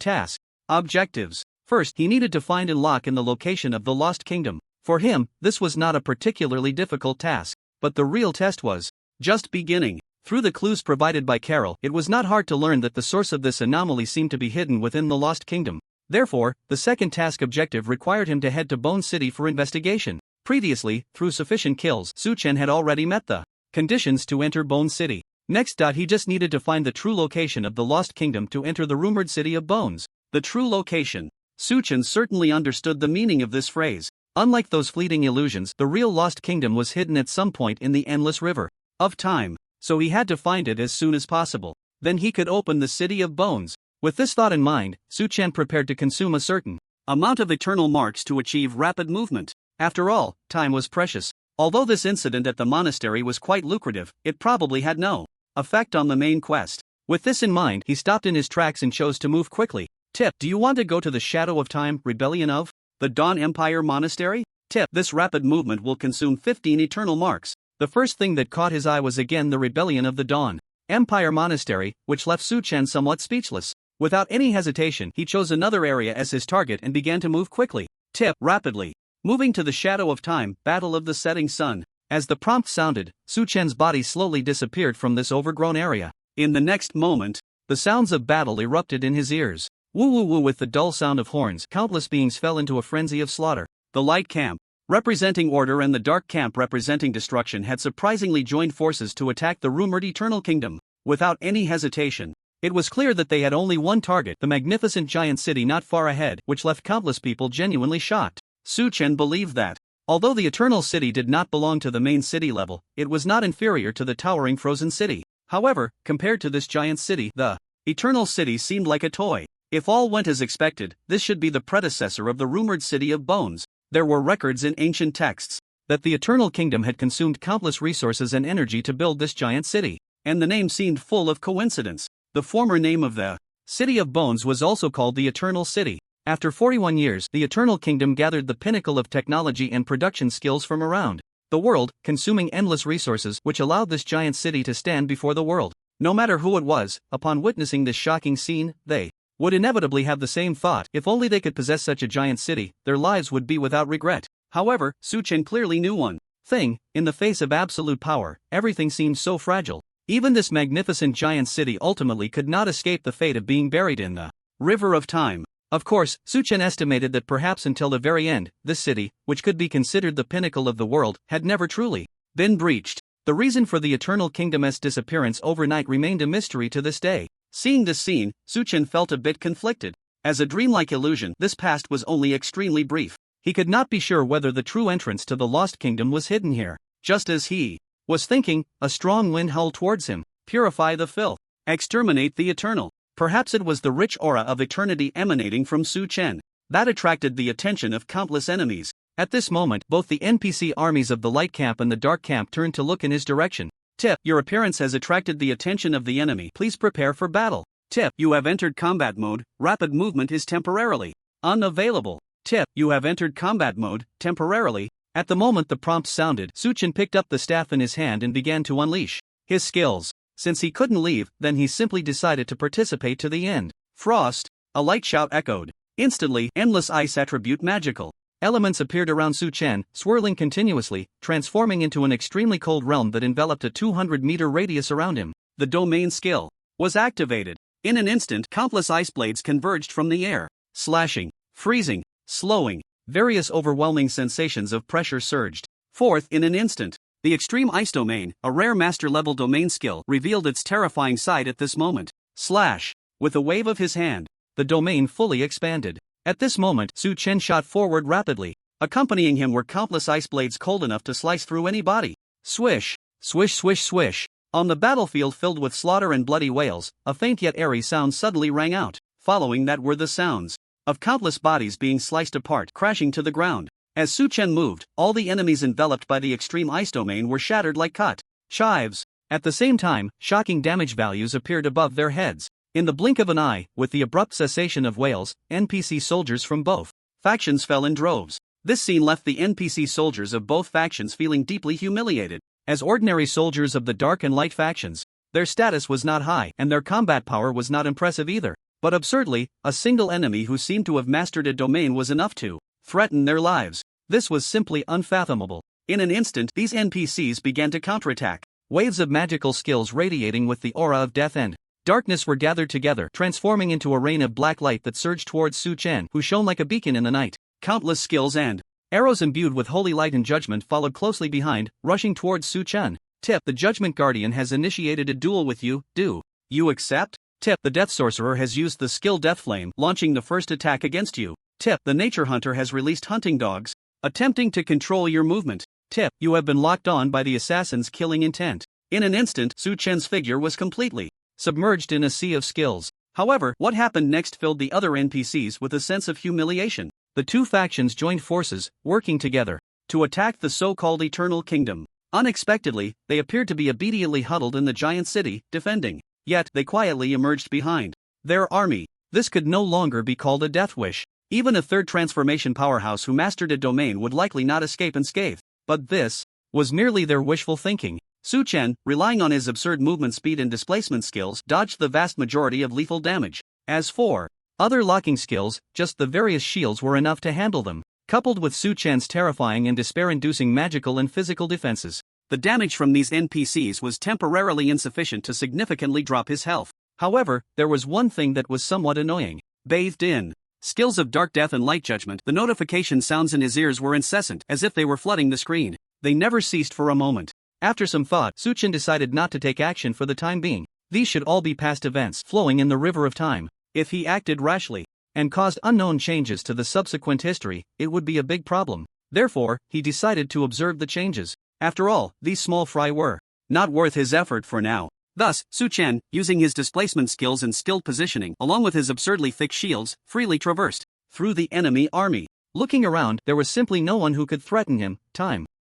objectives. First, he needed to find and lock in the location of the Lost Kingdom. For him, this was not a particularly difficult task, but the real test was just beginning. Through the clues provided by Carol, it was not hard to learn that the source of this anomaly seemed to be hidden within the Lost Kingdom. Therefore, the second task objective required him to head to Bone City for investigation. Previously, through sufficient kills, Suchen had already met the conditions to enter Bone City. Next, he just needed to find the true location of the Lost Kingdom to enter the rumored City of Bones. The true location. Suchen certainly understood the meaning of this phrase. Unlike those fleeting illusions, the real Lost Kingdom was hidden at some point in the endless river of time. So he had to find it as soon as possible. Then he could open the City of Bones. With this thought in mind, Suchen prepared to consume a certain amount of eternal marks to achieve rapid movement. After all, time was precious. Although this incident at the monastery was quite lucrative, it probably had no effect on the main quest. With this in mind, he stopped in his tracks and chose to move quickly. Tip: do you want to go to the Shadow of Time Rebellion of the Dawn Empire Monastery? Tip: this rapid movement will consume 15 eternal marks. The first thing that caught his eye was again the Rebellion of the Dawn Empire Monastery, which left Suchen somewhat speechless. Without any hesitation, he chose another area as his target and began to move quickly. Tip: rapidly moving to the Shadow of Time, Battle of the Setting Sun. As the prompt sounded, Suchen's body slowly disappeared from this overgrown area. In the next moment, the sounds of battle erupted in his ears. Woo woo woo! With the dull sound of horns, countless beings fell into a frenzy of slaughter. The light camp, representing order, and the dark camp representing destruction, had surprisingly joined forces to attack the rumored Eternal Kingdom. Without any hesitation, it was clear that they had only one target: the magnificent giant city not far ahead, which left countless people genuinely shocked. Suchen believed that, although the Eternal City did not belong to the main city level, it was not inferior to the towering frozen city. However, compared to this giant city, the Eternal City seemed like a toy. If all went as expected, this should be the predecessor of the rumored City of Bones. There were records in ancient texts that the Eternal Kingdom had consumed countless resources and energy to build this giant city, and the name seemed full of coincidence. The former name of the City of Bones was also called the Eternal City. After 41 years, the Eternal Kingdom gathered the pinnacle of technology and production skills from around the world, consuming endless resources, which allowed this giant city to stand before the world. No matter who it was, upon witnessing this shocking scene, they would inevitably have the same thought: if only they could possess such a giant city, their lives would be without regret. However, Suchen clearly knew one thing: in the face of absolute power, everything seemed so fragile. Even this magnificent giant city ultimately could not escape the fate of being buried in the river of time. Of course, Suchen estimated that perhaps until the very end, this city, which could be considered the pinnacle of the world, had never truly been breached. The reason for the Eternal Kingdom's disappearance overnight remained a mystery to this day. Seeing this scene, Suchen felt a bit conflicted. As a dreamlike illusion, this past was only extremely brief. He could not be sure whether the true entrance to the Lost Kingdom was hidden here. Just as he was thinking, a strong wind howled towards him. Purify the filth. Exterminate the Eternal. Perhaps it was the rich aura of eternity emanating from Su Chen that attracted the attention of countless enemies. At this moment, both the NPC armies of the Light Camp and the Dark Camp turned to look in his direction. Tip: your appearance has attracted the attention of the enemy. Please prepare for battle. Tip: you have entered combat mode. Rapid movement is temporarily unavailable. Tip: you have entered combat mode, temporarily. At the moment the prompt sounded, Su Chen picked up the staff in his hand and began to unleash his skills. Since he couldn't leave, then he simply decided to participate to the end. Frost. A light shout echoed. Instantly, endless ice attribute magical elements appeared around Su Chen, swirling continuously, transforming into an extremely cold realm that enveloped a 200-meter radius around him. The domain skill was activated. In an instant, countless ice blades converged from the air, slashing, freezing, slowing. Various overwhelming sensations of pressure surged forth in an instant. The Extreme Ice Domain, a rare master-level domain skill, revealed its terrifying side at this moment. Slash! With a wave of his hand, the domain fully expanded. At this moment, Su Chen shot forward rapidly. Accompanying him were countless ice blades cold enough to slice through any body. Swish! Swish swish swish! On the battlefield filled with slaughter and bloody wails, a faint yet airy sound suddenly rang out. Following that were the sounds of countless bodies being sliced apart, crashing to the ground. As Su Chen moved, all the enemies enveloped by the Extreme Ice Domain were shattered like cut chives. At the same time, shocking damage values appeared above their heads. In the blink of an eye, with the abrupt cessation of wails, NPC soldiers from both factions fell in droves. This scene left the NPC soldiers of both factions feeling deeply humiliated. As ordinary soldiers of the Dark and Light factions, their status was not high and their combat power was not impressive either. But absurdly, a single enemy who seemed to have mastered a domain was enough to threaten their lives. This was simply unfathomable. In an instant, these NPCs began to counterattack. Waves of magical skills radiating with the aura of death and darkness were gathered together, transforming into a rain of black light that surged towards Su Chen, who shone like a beacon in the night. Countless skills and arrows imbued with holy light and judgment followed closely behind, rushing towards Su Chen. Tip: the Judgment Guardian has initiated a duel with you. Do you accept? Tip: the Death Sorcerer has used the skill Death Flame, launching the first attack against you. Tip: the Nature Hunter has released hunting dogs, attempting to control your movement. Tip: you have been locked on by the assassin's killing intent. In an instant, Su Chen's figure was completely submerged in a sea of skills. However, what happened next filled the other NPCs with a sense of humiliation. The two factions joined forces, working together to attack the so-called Eternal Kingdom. Unexpectedly, they appeared to be obediently huddled in the giant city, defending. Yet, they quietly emerged behind their army. This could no longer be called a death wish. Even a third transformation powerhouse who mastered a domain would likely not escape unscathed. But this was merely their wishful thinking. Su Chen, relying on his absurd movement speed and displacement skills, dodged the vast majority of lethal damage. As for other locking skills, just the various shields were enough to handle them. Coupled with Su Chen's terrifying and despair-inducing magical and physical defenses, the damage from these NPCs was temporarily insufficient to significantly drop his health. However, there was one thing that was somewhat annoying. Bathed in skills of Dark Death and Light Judgment, the notification sounds in his ears were incessant, as if they were flooding the screen. They never ceased for a moment. After some thought, Su Chen decided not to take action for the time being. These should all be past events flowing in the river of time. If he acted rashly and caused unknown changes to the subsequent history, it would be a big problem. Therefore, he decided to observe the changes. After all, these small fry were not worth his effort for now. Thus, Su Chen, using his displacement skills and skilled positioning, along with his absurdly thick shields, freely traversed through the enemy army. Looking around, there was simply no one who could threaten him.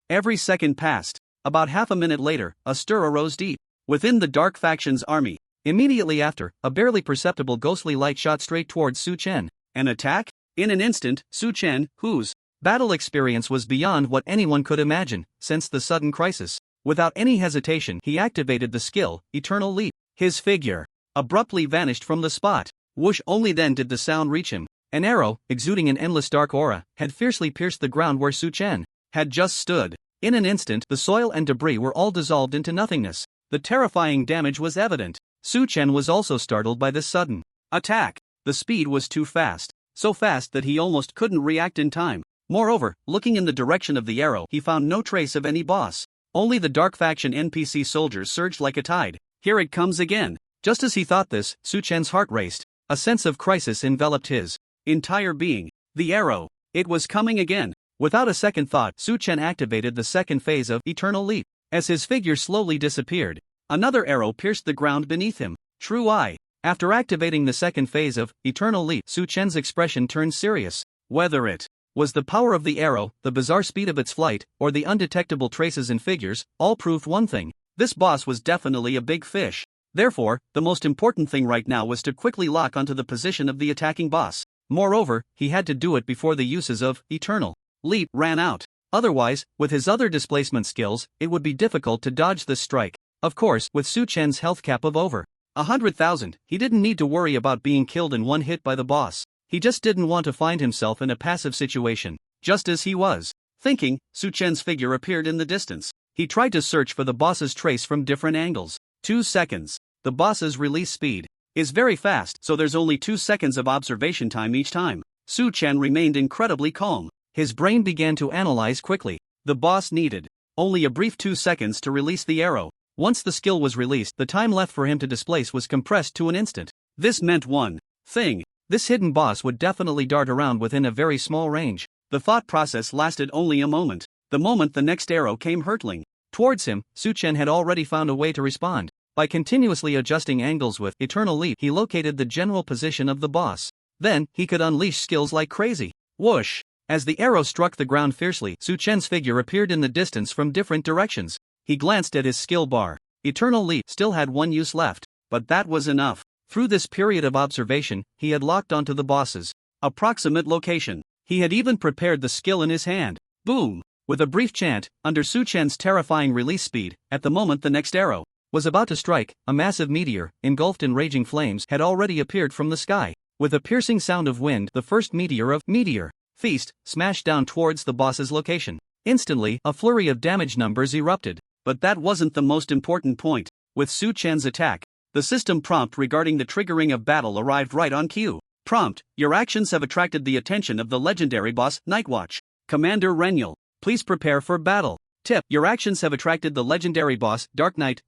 Every second passed. About half a minute later, a stir arose deep within the Dark Faction's army. Immediately after, a barely perceptible ghostly light shot straight towards Su Chen. An attack? In an instant, Su Chen, whose battle experience was beyond what anyone could imagine, sensed the sudden crisis. Without any hesitation, he activated the skill, Eternal Leap. His figure abruptly vanished from the spot. Whoosh! Only then did the sound reach him. An arrow, exuding an endless dark aura, had fiercely pierced the ground where Su Chen had just stood. In an instant, the soil and debris were all dissolved into nothingness. The terrifying damage was evident. Su Chen was also startled by this sudden attack. The speed was too fast. So fast that he almost couldn't react in time. Moreover, looking in the direction of the arrow, he found no trace of any boss. Only the Dark Faction NPC soldiers surged like a tide. Here it comes again. Just as he thought this, Su Chen's heart raced. A sense of crisis enveloped his entire being. The arrow. It was coming again. Without a second thought, Su Chen activated the second phase of Eternal Leap. As his figure slowly disappeared, another arrow pierced the ground beneath him. True eye. After activating the second phase of Eternal Leap, Su Chen's expression turned serious. Whether it was the power of the arrow, the bizarre speed of its flight, or the undetectable traces in figures, all proved one thing: this boss was definitely a big fish. Therefore, the most important thing right now was to quickly lock onto the position of the attacking boss. Moreover, he had to do it before the uses of Eternal Leap ran out. Otherwise, with his other displacement skills, it would be difficult to dodge this strike. Of course, with Su Chen's health cap of over 100,000, he didn't need to worry about being killed in one hit by the boss. He just didn't want to find himself in a passive situation. Just as he was thinking, Su Chen's figure appeared in the distance. He tried to search for the boss's trace from different angles. 2 seconds. The boss's release speed is very fast, so there's only 2 seconds of observation time each time. Su Chen remained incredibly calm. His brain began to analyze quickly. The boss needed only a brief 2 seconds to release the arrow. Once the skill was released, the time left for him to displace was compressed to an instant. This meant one thing: this hidden boss would definitely dart around within a very small range. The thought process lasted only a moment. The moment the next arrow came hurtling towards him, Su Chen had already found a way to respond. By continuously adjusting angles with Eternal Leap, he located the general position of the boss. Then, he could unleash skills like crazy. Whoosh! As the arrow struck the ground fiercely, Su Chen's figure appeared in the distance from different directions. He glanced at his skill bar. Eternal Leap still had one use left, but that was enough. Through this period of observation, he had locked onto the boss's approximate location. He had even prepared the skill in his hand. Boom! With a brief chant, under Su Chen's terrifying release speed, at the moment the next arrow was about to strike, a massive meteor, engulfed in raging flames, had already appeared from the sky. With a piercing sound of wind, the first meteor of Meteor Feast smashed down towards the boss's location. Instantly, a flurry of damage numbers erupted. But that wasn't the most important point. With Su Chen's attack, the system prompt regarding the triggering of battle arrived right on cue. Prompt: your actions have attracted the attention of the legendary boss, Nightwatch. Commander Renyul, please prepare for battle. Tip: your actions have attracted the legendary boss, Dark Knight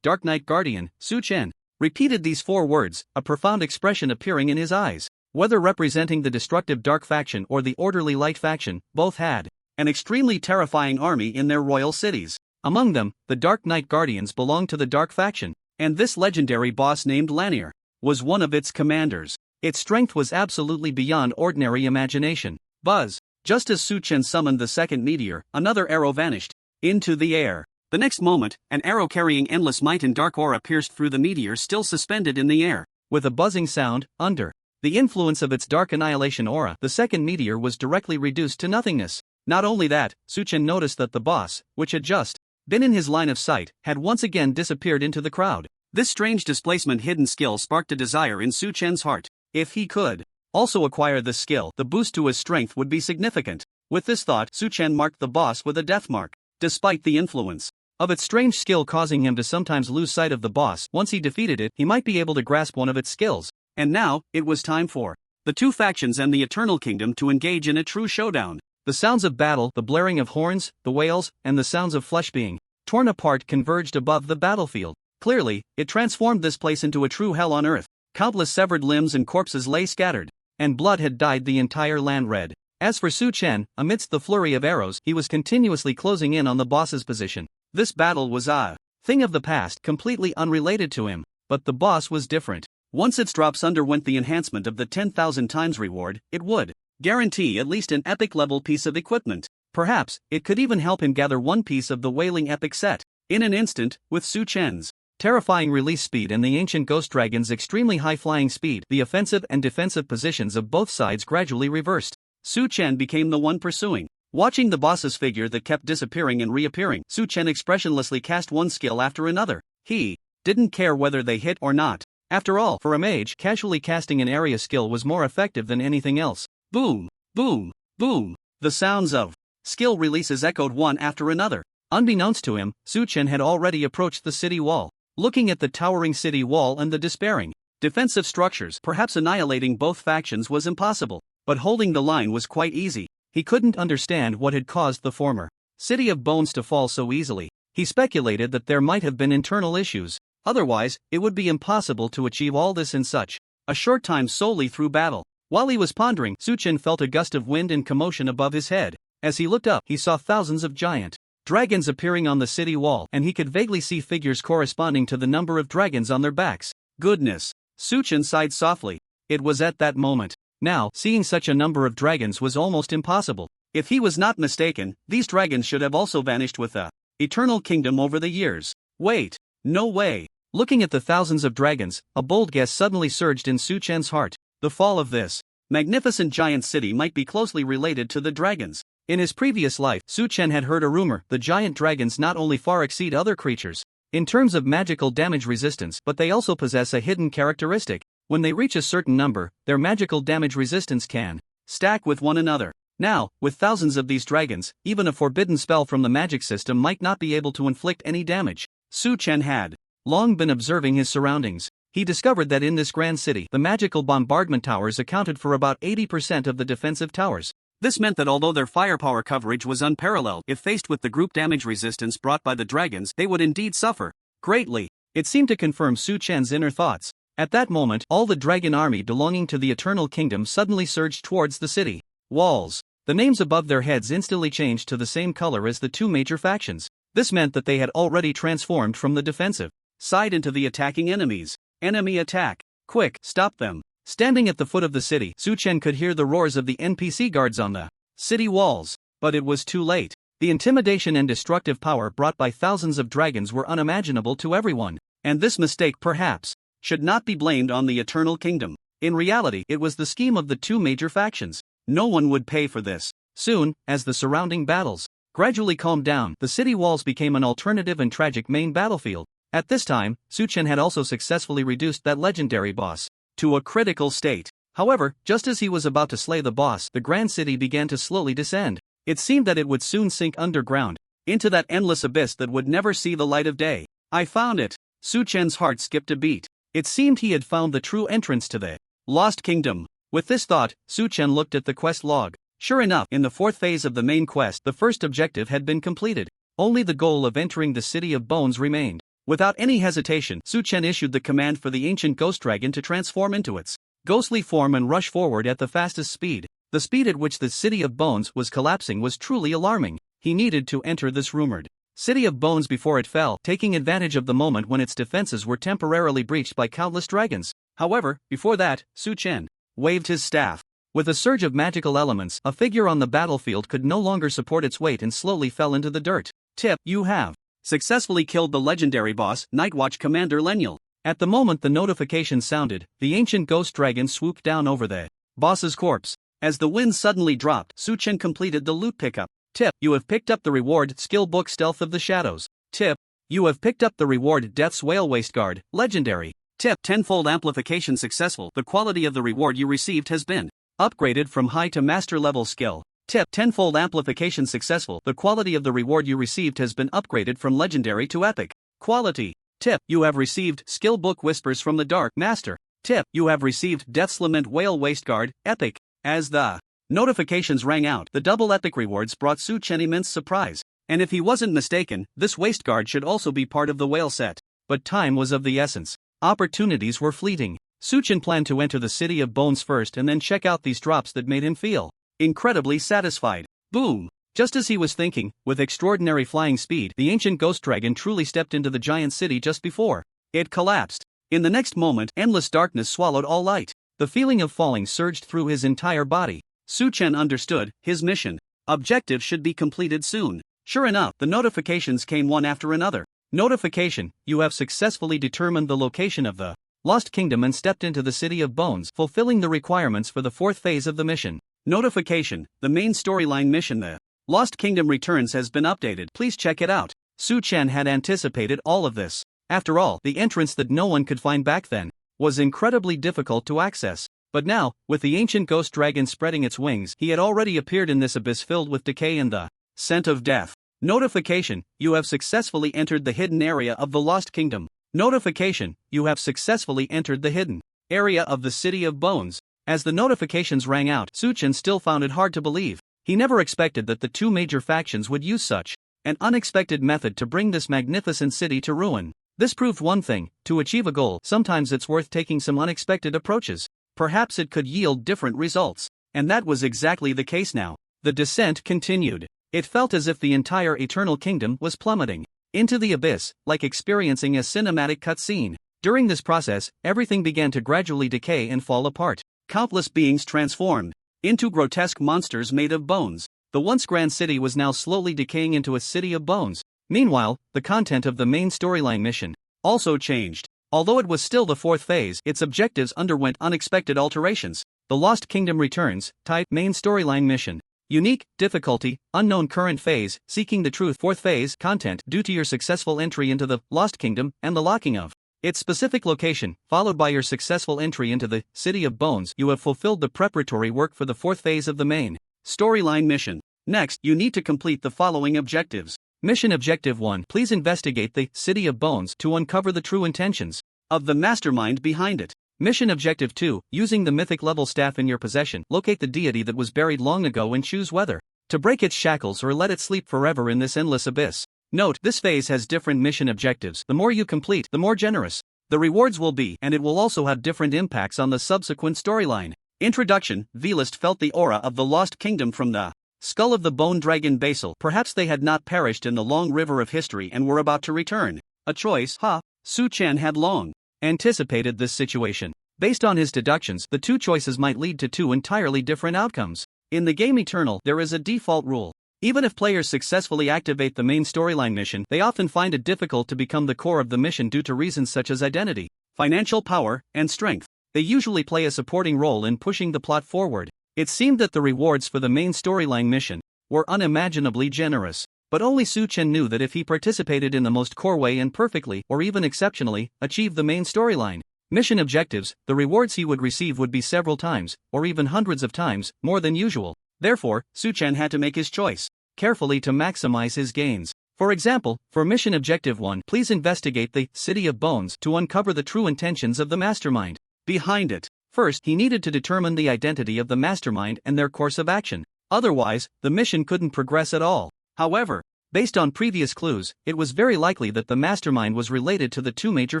Guardian. Su Chen repeated these 4 words, a profound expression appearing in his eyes. Whether representing the destructive Dark faction or the orderly Light faction, both had an extremely terrifying army in their royal cities. Among them, the Dark Knight Guardians belonged to the Dark faction, and this legendary boss named Lanier was one of its commanders. Its strength was absolutely beyond ordinary imagination. Buzz! Just as Su Chen summoned the second meteor, another arrow vanished into the air. The next moment, an arrow carrying endless might and dark aura pierced through the meteor still suspended in the air. With a buzzing sound, under the influence of its dark annihilation aura, the second meteor was directly reduced to nothingness. Not only that, Su Chen noticed that the boss, which had just been in his line of sight, had once again disappeared into the crowd. This strange displacement hidden skill sparked a desire in Su Chen's heart. If he could also acquire this skill, the boost to his strength would be significant. With this thought, Su Chen marked the boss with a death mark. Despite the influence of its strange skill causing him to sometimes lose sight of the boss, once he defeated it, he might be able to grasp one of its skills. And now, it was time for the two factions and the Eternal Kingdom to engage in a true showdown. The sounds of battle, the blaring of horns, the wails, and the sounds of flesh being torn apart converged above the battlefield. Clearly, it transformed this place into a true hell on earth. Countless severed limbs and corpses lay scattered, and blood had dyed the entire land red. As for Su Chen, amidst the flurry of arrows, he was continuously closing in on the boss's position. This battle was a thing of the past, completely unrelated to him. But the boss was different. Once its drops underwent the enhancement of the 10,000 times reward, it would guarantee at least an epic level piece of equipment. Perhaps, it could even help him gather one piece of the Wailing Epic set. In an instant, with Su Chen's terrifying release speed and the ancient ghost dragon's extremely high flying speed, the offensive and defensive positions of both sides gradually reversed. Su Chen became the one pursuing. Watching the boss's figure that kept disappearing and reappearing, Su Chen expressionlessly cast one skill after another. He didn't care whether they hit or not. After all, for a mage, casually casting an area skill was more effective than anything else. Boom! Boom! Boom! The sounds of skill releases echoed one after another. Unbeknownst to him, Su Chen had already approached the city wall. Looking at the towering city wall and the despairing defensive structures, perhaps annihilating both factions was impossible. But holding the line was quite easy. He couldn't understand what had caused the former city of bones to fall so easily. He speculated that there might have been internal issues. Otherwise, it would be impossible to achieve all this in such a short time solely through battle. While he was pondering, Su Chen felt a gust of wind and commotion above his head. As he looked up, he saw thousands of giant dragons appearing on the city wall, and he could vaguely see figures corresponding to the number of dragons on their backs. Goodness. Suchen sighed softly. It was at that moment. Now, seeing such a number of dragons was almost impossible. If he was not mistaken, these dragons should have also vanished with the Eternal Kingdom over the years. Wait. No way. Looking at the thousands of dragons, a bold guess suddenly surged in Suchen's heart. The fall of this magnificent giant city might be closely related to the dragons. In his previous life, Suchen had heard a rumor: the giant dragons not only far exceed other creatures in terms of magical damage resistance, but they also possess a hidden characteristic. When they reach a certain number, their magical damage resistance can stack with one another. Now, with thousands of these dragons, even a forbidden spell from the magic system might not be able to inflict any damage. Suchen had long been observing his surroundings. He discovered that in this grand city, the magical bombardment towers accounted for about 80% of the defensive towers. This meant that although their firepower coverage was unparalleled, if faced with the group damage resistance brought by the dragons, they would indeed suffer greatly. It seemed to confirm Suchen's inner thoughts. At that moment, all the dragon army belonging to the Eternal Kingdom suddenly surged towards the city walls. The names above their heads instantly changed to the same color as the two major factions. This meant that they had already transformed from the defensive side into the attacking enemies. Enemy attack. Quick, stop them. Standing at the foot of the city, Suchen could hear the roars of the NPC guards on the city walls. But it was too late. The intimidation and destructive power brought by thousands of dragons were unimaginable to everyone. And this mistake, perhaps, should not be blamed on the Eternal Kingdom. In reality, it was the scheme of the two major factions. No one would pay for this. Soon, as the surrounding battles gradually calmed down, the city walls became an alternative and tragic main battlefield. At this time, Suchen had also successfully reduced that legendary boss to a critical state. However, just as he was about to slay the boss, the grand city began to slowly descend. It seemed that it would soon sink underground, into that endless abyss that would never see the light of day. I found it. Suchen's heart skipped a beat. It seemed he had found the true entrance to the Lost Kingdom. With this thought, Suchen looked at the quest log. Sure enough, in the fourth phase of the main quest, the first objective had been completed. Only the goal of entering the City of Bones remained. Without any hesitation, Suchen issued the command for the ancient ghost dragon to transform into its ghostly form and rush forward at the fastest speed. The speed at which the City of Bones was collapsing was truly alarming. He needed to enter this rumored City of Bones before it fell, taking advantage of the moment when its defenses were temporarily breached by countless dragons. However, before that, Suchen waved his staff. With a surge of magical elements, a figure on the battlefield could no longer support its weight and slowly fell into the dirt. Tip: you have successfully killed the legendary boss, Nightwatch Commander Lenyul. At the moment the notification sounded, the ancient ghost dragon swooped down over the boss's corpse. As the wind suddenly dropped, Suchen completed the loot pickup. Tip: you have picked up the reward skill book Stealth of the Shadows. Tip: you have picked up the reward Death's Whale Waistguard, Legendary. Tip: tenfold amplification successful. The quality of the reward you received has been upgraded from high to master level skill. Tip: tenfold amplification successful. The quality of the reward you received has been upgraded from legendary to epic quality. Tip: you have received skill book Whispers from the Dark Master. Tip: you have received Death's Lament Whale Waistguard, epic. As the notifications rang out, the double epic rewards brought Suchen immense surprise. And if he wasn't mistaken, this waistguard should also be part of the whale set. But time was of the essence. Opportunities were fleeting. Suchen planned to enter the City of Bones first and then check out these drops that made him feel incredibly satisfied. Boom! Just as he was thinking, with extraordinary flying speed, the ancient ghost dragon truly stepped into the giant city just before it collapsed. In the next moment, endless darkness swallowed all light. The feeling of falling surged through his entire body. Suchen understood, his mission objective should be completed soon. Sure enough, the notifications came one after another. Notification: you have successfully determined the location of the Lost Kingdom and stepped into the City of Bones, fulfilling the requirements for the fourth phase of the mission. Notification: the main storyline mission, the Lost Kingdom Returns, has been updated. Please check it out. Suchen had anticipated all of this. After all, the entrance that no one could find back then was incredibly difficult to access. But now, with the ancient ghost dragon spreading its wings, he had already appeared in this abyss filled with decay and the scent of death. Notification: you have successfully entered the hidden area of the Lost Kingdom. Notification: you have successfully entered the hidden area of the City of Bones. As the notifications rang out, Suchen still found it hard to believe. He never expected that the two major factions would use such an unexpected method to bring this magnificent city to ruin. This proved one thing: to achieve a goal, sometimes it's worth taking some unexpected approaches. Perhaps it could yield different results. And that was exactly the case now. The descent continued. It felt as if the entire Eternal Kingdom was plummeting into the abyss, like experiencing a cinematic cutscene. During this process, everything began to gradually decay and fall apart. Countless beings transformed into grotesque monsters made of bones. The once grand city was now slowly decaying into a city of bones. Meanwhile, the content of the main storyline mission also changed. Although it was still the fourth phase, its objectives underwent unexpected alterations. The Lost Kingdom returns, type, main storyline mission. Unique, difficulty, unknown current phase, seeking the truth. Fourth phase, content, due to your successful entry into the Lost Kingdom and the locking of its specific location, followed by your successful entry into the City of Bones, you have fulfilled the preparatory work for the fourth phase of the main storyline mission. Next, you need to complete the following objectives. Mission Objective 1. Please investigate the City of Bones to uncover the true intentions of the mastermind behind it. Mission Objective 2. Using the mythic level staff in your possession, locate the deity that was buried long ago and choose whether to break its shackles or let it sleep forever in this endless abyss. Note, this phase has different mission objectives. The more you complete, the more generous the rewards will be, and it will also have different impacts on the subsequent storyline. Introduction. Velist felt the aura of the Lost Kingdom from the skull of the bone dragon Basil. Perhaps they had not perished in the long river of history and were about to return. A choice, Su-chan had long anticipated this situation. Based on his deductions, the two choices might lead to two entirely different outcomes. In the game Eternal, there is a default rule. Even if players successfully activate the main storyline mission, they often find it difficult to become the core of the mission due to reasons such as identity, financial power, and strength. They usually play a supporting role in pushing the plot forward. It seemed that the rewards for the main storyline mission were unimaginably generous. But only Su-chan knew that if he participated in the most core way and perfectly, or even exceptionally, achieved the main storyline mission objectives, the rewards he would receive would be several times, or even hundreds of times, more than usual. Therefore, Su-chan had to make his choice carefully to maximize his gains. For example, for Mission Objective 1, please investigate the City of Bones to uncover the true intentions of the mastermind behind it. First, he needed to determine the identity of the mastermind and their course of action. Otherwise, the mission couldn't progress at all. However, based on previous clues, it was very likely that the mastermind was related to the two major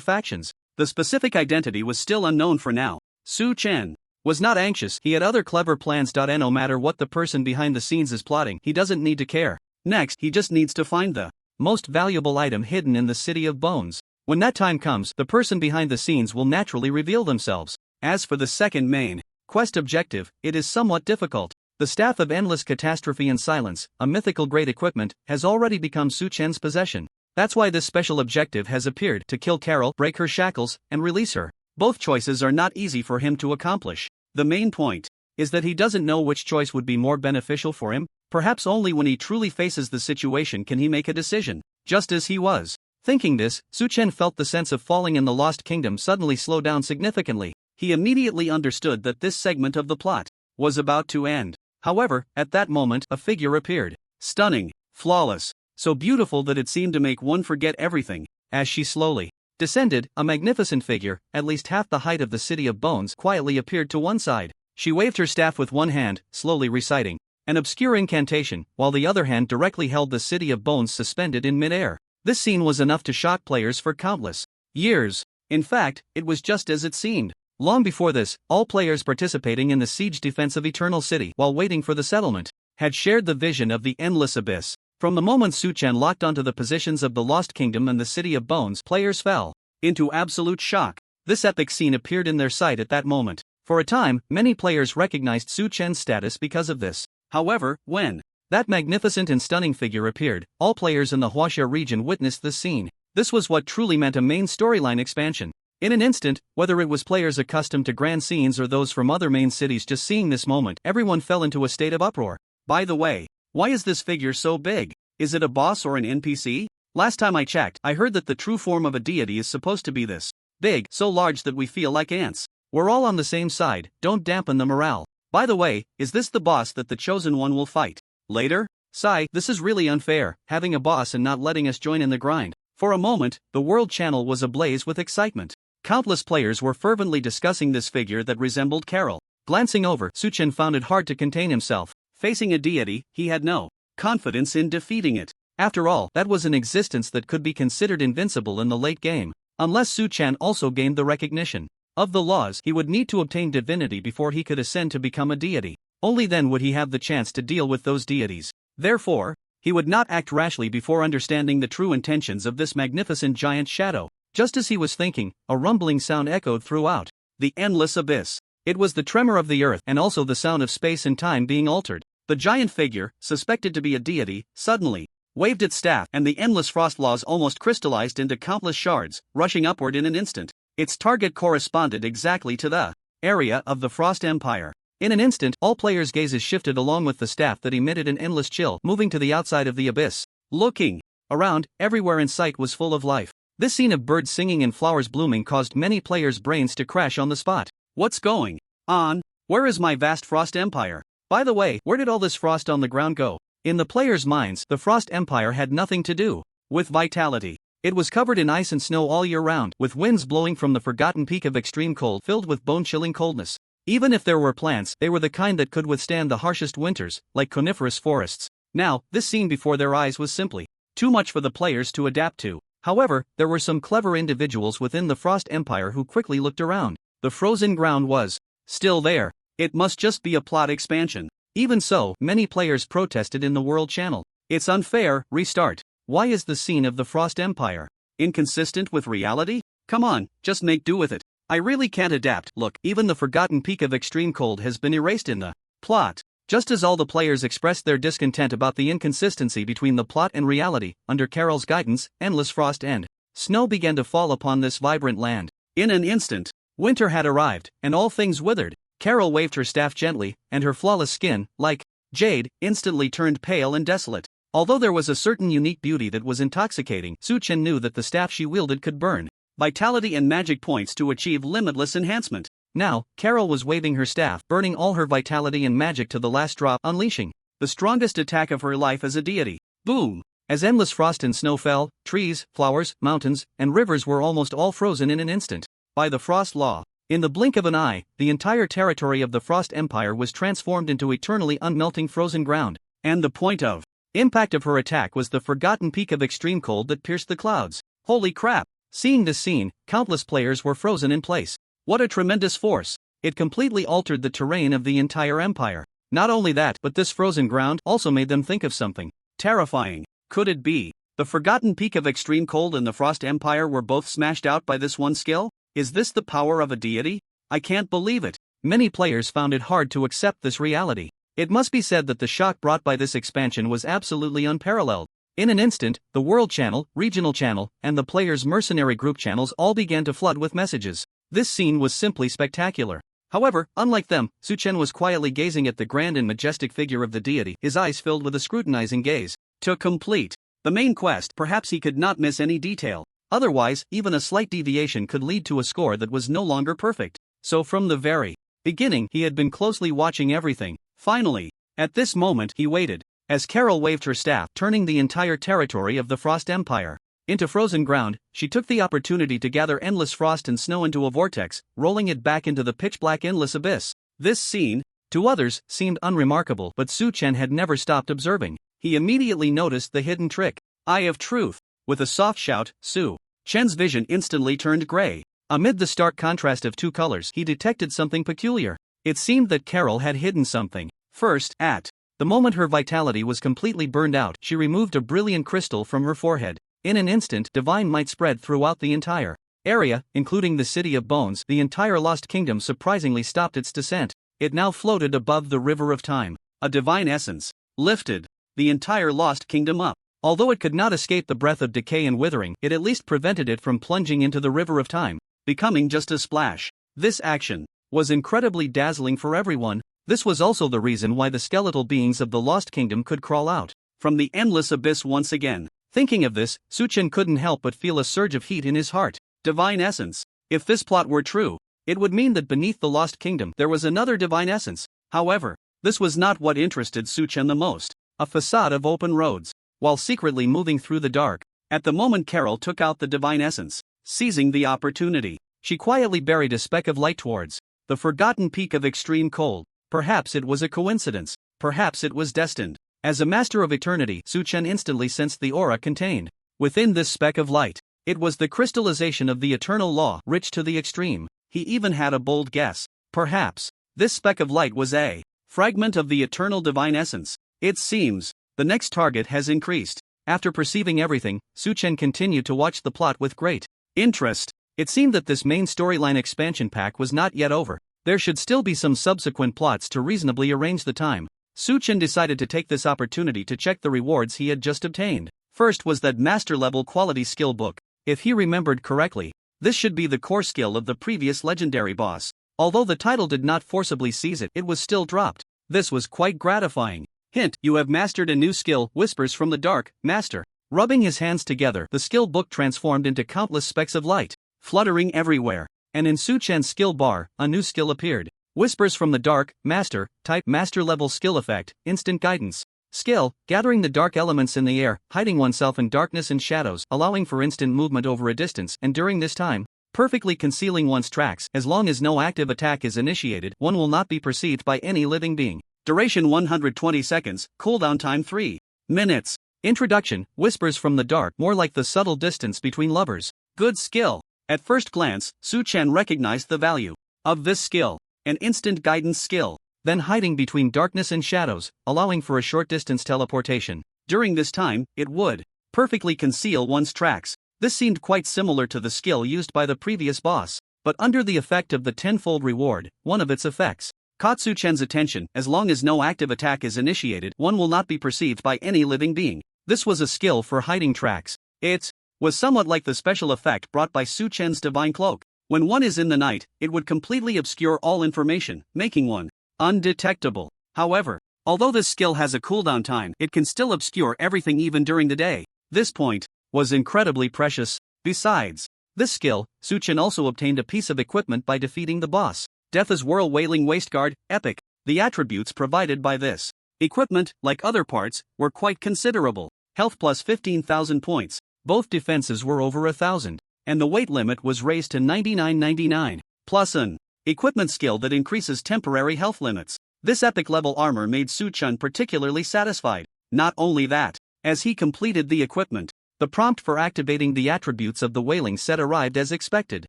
factions. The specific identity was still unknown for now. Su-chan was not anxious. He had other clever plans. No matter what the person behind the scenes is plotting, he doesn't need to care. Next, he just needs to find the most valuable item hidden in the City of Bones. When that time comes, the person behind the scenes will naturally reveal themselves. As for the second main quest objective, it is somewhat difficult. The Staff of Endless Catastrophe and Silence, a mythical great equipment, has already become Su-chan's possession. That's why this special objective has appeared: to kill Carol, break her shackles, and release her. Both choices are not easy for him to accomplish. The main point is that he doesn't know which choice would be more beneficial for him. Perhaps only when he truly faces the situation can he make a decision. Just as he was thinking this, Su-chan felt the sense of falling in the Lost Kingdom suddenly slow down significantly. He immediately understood that this segment of the plot was about to end. However, at that moment, a figure appeared. Stunning, flawless, so beautiful that it seemed to make one forget everything. As she slowly descended, a magnificent figure, at least half the height of the City of Bones, quietly appeared to one side. She waved her staff with one hand, slowly reciting an obscure incantation, while the other hand directly held the City of Bones suspended in midair. This scene was enough to shock players for countless years. In fact, it was just as it seemed. Long before this, all players participating in the siege defense of Eternal City, while waiting for the settlement, had shared the vision of the endless abyss. From the moment Su-chan locked onto the positions of the Lost Kingdom and the City of Bones, players fell into absolute shock. This epic scene appeared in their sight at that moment. For a time, many players recognized Su-chan's status because of this. However, when that magnificent and stunning figure appeared, all players in the Huaxia region witnessed this scene. This was what truly meant a main storyline expansion. In an instant, whether it was players accustomed to grand scenes or those from other main cities just seeing this moment, everyone fell into a state of uproar. By the way, why is this figure so big? Is it a boss or an NPC? Last time I checked, I heard that the true form of a deity is supposed to be this big, so large that we feel like ants. We're all on the same side, don't dampen the morale. By the way, is this the boss that the Chosen One will fight later? Sigh, this is really unfair, having a boss and not letting us join in the grind. For a moment, the World Channel was ablaze with excitement. Countless players were fervently discussing this figure that resembled Carol. Glancing over, Su-chan found it hard to contain himself. Facing a deity, he had no confidence in defeating it. After all, that was an existence that could be considered invincible in the late game. Unless Su-chan also gained the recognition of the laws, he would need to obtain divinity before he could ascend to become a deity. Only then would he have the chance to deal with those deities. Therefore, he would not act rashly before understanding the true intentions of this magnificent giant shadow. Just as he was thinking, a rumbling sound echoed throughout the endless abyss. It was the tremor of the earth and also the sound of space and time being altered. The giant figure, suspected to be a deity, suddenly waved its staff, and the endless frost laws almost crystallized into countless shards, rushing upward in an instant. Its target corresponded exactly to the area of the Frost Empire. In an instant, all players' gazes shifted along with the staff that emitted an endless chill, moving to the outside of the abyss. Looking around, everywhere in sight was full of life. This scene of birds singing and flowers blooming caused many players' brains to crash on the spot. What's going on? Where is my vast Frost Empire? By the way, where did all this frost on the ground go? In the players' minds, the Frost Empire had nothing to do with vitality. It was covered in ice and snow all year round, with winds blowing from the forgotten peak of extreme cold filled with bone-chilling coldness. Even if there were plants, they were the kind that could withstand the harshest winters, like coniferous forests. Now, this scene before their eyes was simply too much for the players to adapt to. However, there were some clever individuals within the Frost Empire who quickly looked around. The frozen ground was still there. It must just be a plot expansion. Even so, many players protested in the World Channel. It's unfair, restart. Why is the scene of the Frost Empire inconsistent with reality? Come on, just make do with it. I really can't adapt. Look, even the forgotten peak of extreme cold has been erased in the plot. Just as all the players expressed their discontent about the inconsistency between the plot and reality, under Carol's guidance, endless frost and snow began to fall upon this vibrant land. In an instant, winter had arrived, and all things withered. Carol waved her staff gently, and her flawless skin, like jade, instantly turned pale and desolate. Although there was a certain unique beauty that was intoxicating, Su-Chen knew that the staff she wielded could burn vitality and magic points to achieve limitless enhancement. Now, Carol was waving her staff, burning all her vitality and magic to the last drop, unleashing the strongest attack of her life as a deity. Boom! As endless frost and snow fell, trees, flowers, mountains, and rivers were almost all frozen in an instant by the frost law. In the blink of an eye, the entire territory of the Frost Empire was transformed into eternally unmelting frozen ground, and the point of impact of her attack was the forgotten peak of extreme cold that pierced the clouds. Holy crap! Seeing this scene, countless players were frozen in place. What a tremendous force! It completely altered the terrain of the entire empire. Not only that, but this frozen ground also made them think of something terrifying. Could it be the forgotten peak of extreme cold and the Frost Empire were both smashed out by this one skill? Is this the power of a deity? I can't believe it. Many players found it hard to accept this reality. It must be said that the shock brought by this expansion was absolutely unparalleled. In an instant, the World Channel, Regional Channel, and the players' Mercenary group channels all began to flood with messages. This scene was simply spectacular. However, unlike them, Su-Chen was quietly gazing at the grand and majestic figure of the deity, his eyes filled with a scrutinizing gaze. To complete the main quest, perhaps he could not miss any detail. Otherwise, even a slight deviation could lead to a score that was no longer perfect. So from the very beginning, he had been closely watching everything. Finally, at this moment, he waited. As Carol waved her staff, turning the entire territory of the Frost Empire into frozen ground, she took the opportunity to gather endless frost and snow into a vortex, rolling it back into the pitch-black endless abyss. This scene, to others, seemed unremarkable, but Su-Chen had never stopped observing. He immediately noticed the hidden trick. Eye of Truth. With a soft shout, Su-Chen's vision instantly turned gray. Amid the stark contrast of two colors, he detected something peculiar. It seemed that Carol had hidden something. First, at the moment her vitality was completely burned out, she removed a brilliant crystal from her forehead. In an instant, divine might spread throughout the entire area, including the City of Bones. The entire Lost Kingdom surprisingly stopped its descent. It now floated above the River of Time. A divine essence lifted the entire Lost Kingdom up. Although it could not escape the breath of decay and withering, it at least prevented it from plunging into the River of Time, becoming just a splash. This action was incredibly dazzling for everyone. This was also the reason why the skeletal beings of the Lost Kingdom could crawl out from the endless abyss once again. Thinking of this, Su-Chen couldn't help but feel a surge of heat in his heart. Divine essence. If this plot were true, it would mean that beneath the Lost Kingdom there was another divine essence. However, this was not what interested Su-Chen the most. A facade of open roads. While secretly moving through the dark, at the moment Carol took out the divine essence. Seizing the opportunity, she quietly buried a speck of light towards the forgotten peak of extreme cold. Perhaps it was a coincidence. Perhaps it was destined. As a master of eternity, Su-Chen instantly sensed the aura contained within this speck of light. It was the crystallization of the eternal law, rich to the extreme. He even had a bold guess. Perhaps this speck of light was a fragment of the eternal divine essence. It seems the next target has increased. After perceiving everything, Su-Chen continued to watch the plot with great Interest. It seemed that this main storyline expansion pack was not yet over. There should still be some subsequent plots to reasonably arrange the time. Su-Chen decided to take this opportunity to check the rewards he had just obtained. First was that master-level quality skill book. If he remembered correctly, this should be the core skill of the previous legendary boss. Although the title did not forcibly seize it, it was still dropped. This was quite gratifying. Hint: you have mastered a new skill, Whispers from the Dark, Master. Rubbing his hands together, the skill book transformed into countless specks of light, fluttering everywhere. And in Su-Chen's skill bar, a new skill appeared. Whispers from the Dark, Master, type Master-level skill effect, Instant Guidance. Skill: gathering the dark elements in the air, hiding oneself in darkness and shadows, allowing for instant movement over a distance, and during this time, perfectly concealing one's tracks. As long as no active attack is initiated, one will not be perceived by any living being. Duration 120 seconds, cooldown time 3 minutes. Introduction: Whispers from the Dark, more like the subtle distance between lovers. Good skill. At first glance, Su-Chen recognized the value of this skill. An instant guidance skill. Then hiding between darkness and shadows, allowing for a short distance teleportation. During this time, it would perfectly conceal one's tracks. This seemed quite similar to the skill used by the previous boss, but under the effect of the tenfold reward, one of its effects caught Su-Chen's attention. As long as no active attack is initiated, one will not be perceived by any living being. This was a skill for hiding tracks. It was somewhat like the special effect brought by Su-Chen's divine cloak. When one is in the night, it would completely obscure all information, making one undetectable. However, although this skill has a cooldown time, it can still obscure everything even during the day. This point was incredibly precious. Besides this skill, Su-Chen also obtained a piece of equipment by defeating the boss. Death's Whirl Wailing Waistguard, Epic. The attributes provided by this equipment, like other parts, were quite considerable. Health plus 15,000 points. Both defenses were over 1,000, and the weight limit was raised to 99.99, plus an equipment skill that increases temporary health limits. This epic level armor made Su-Chen particularly satisfied. Not only that, as he completed the equipment, the prompt for activating the attributes of the wailing set arrived as expected.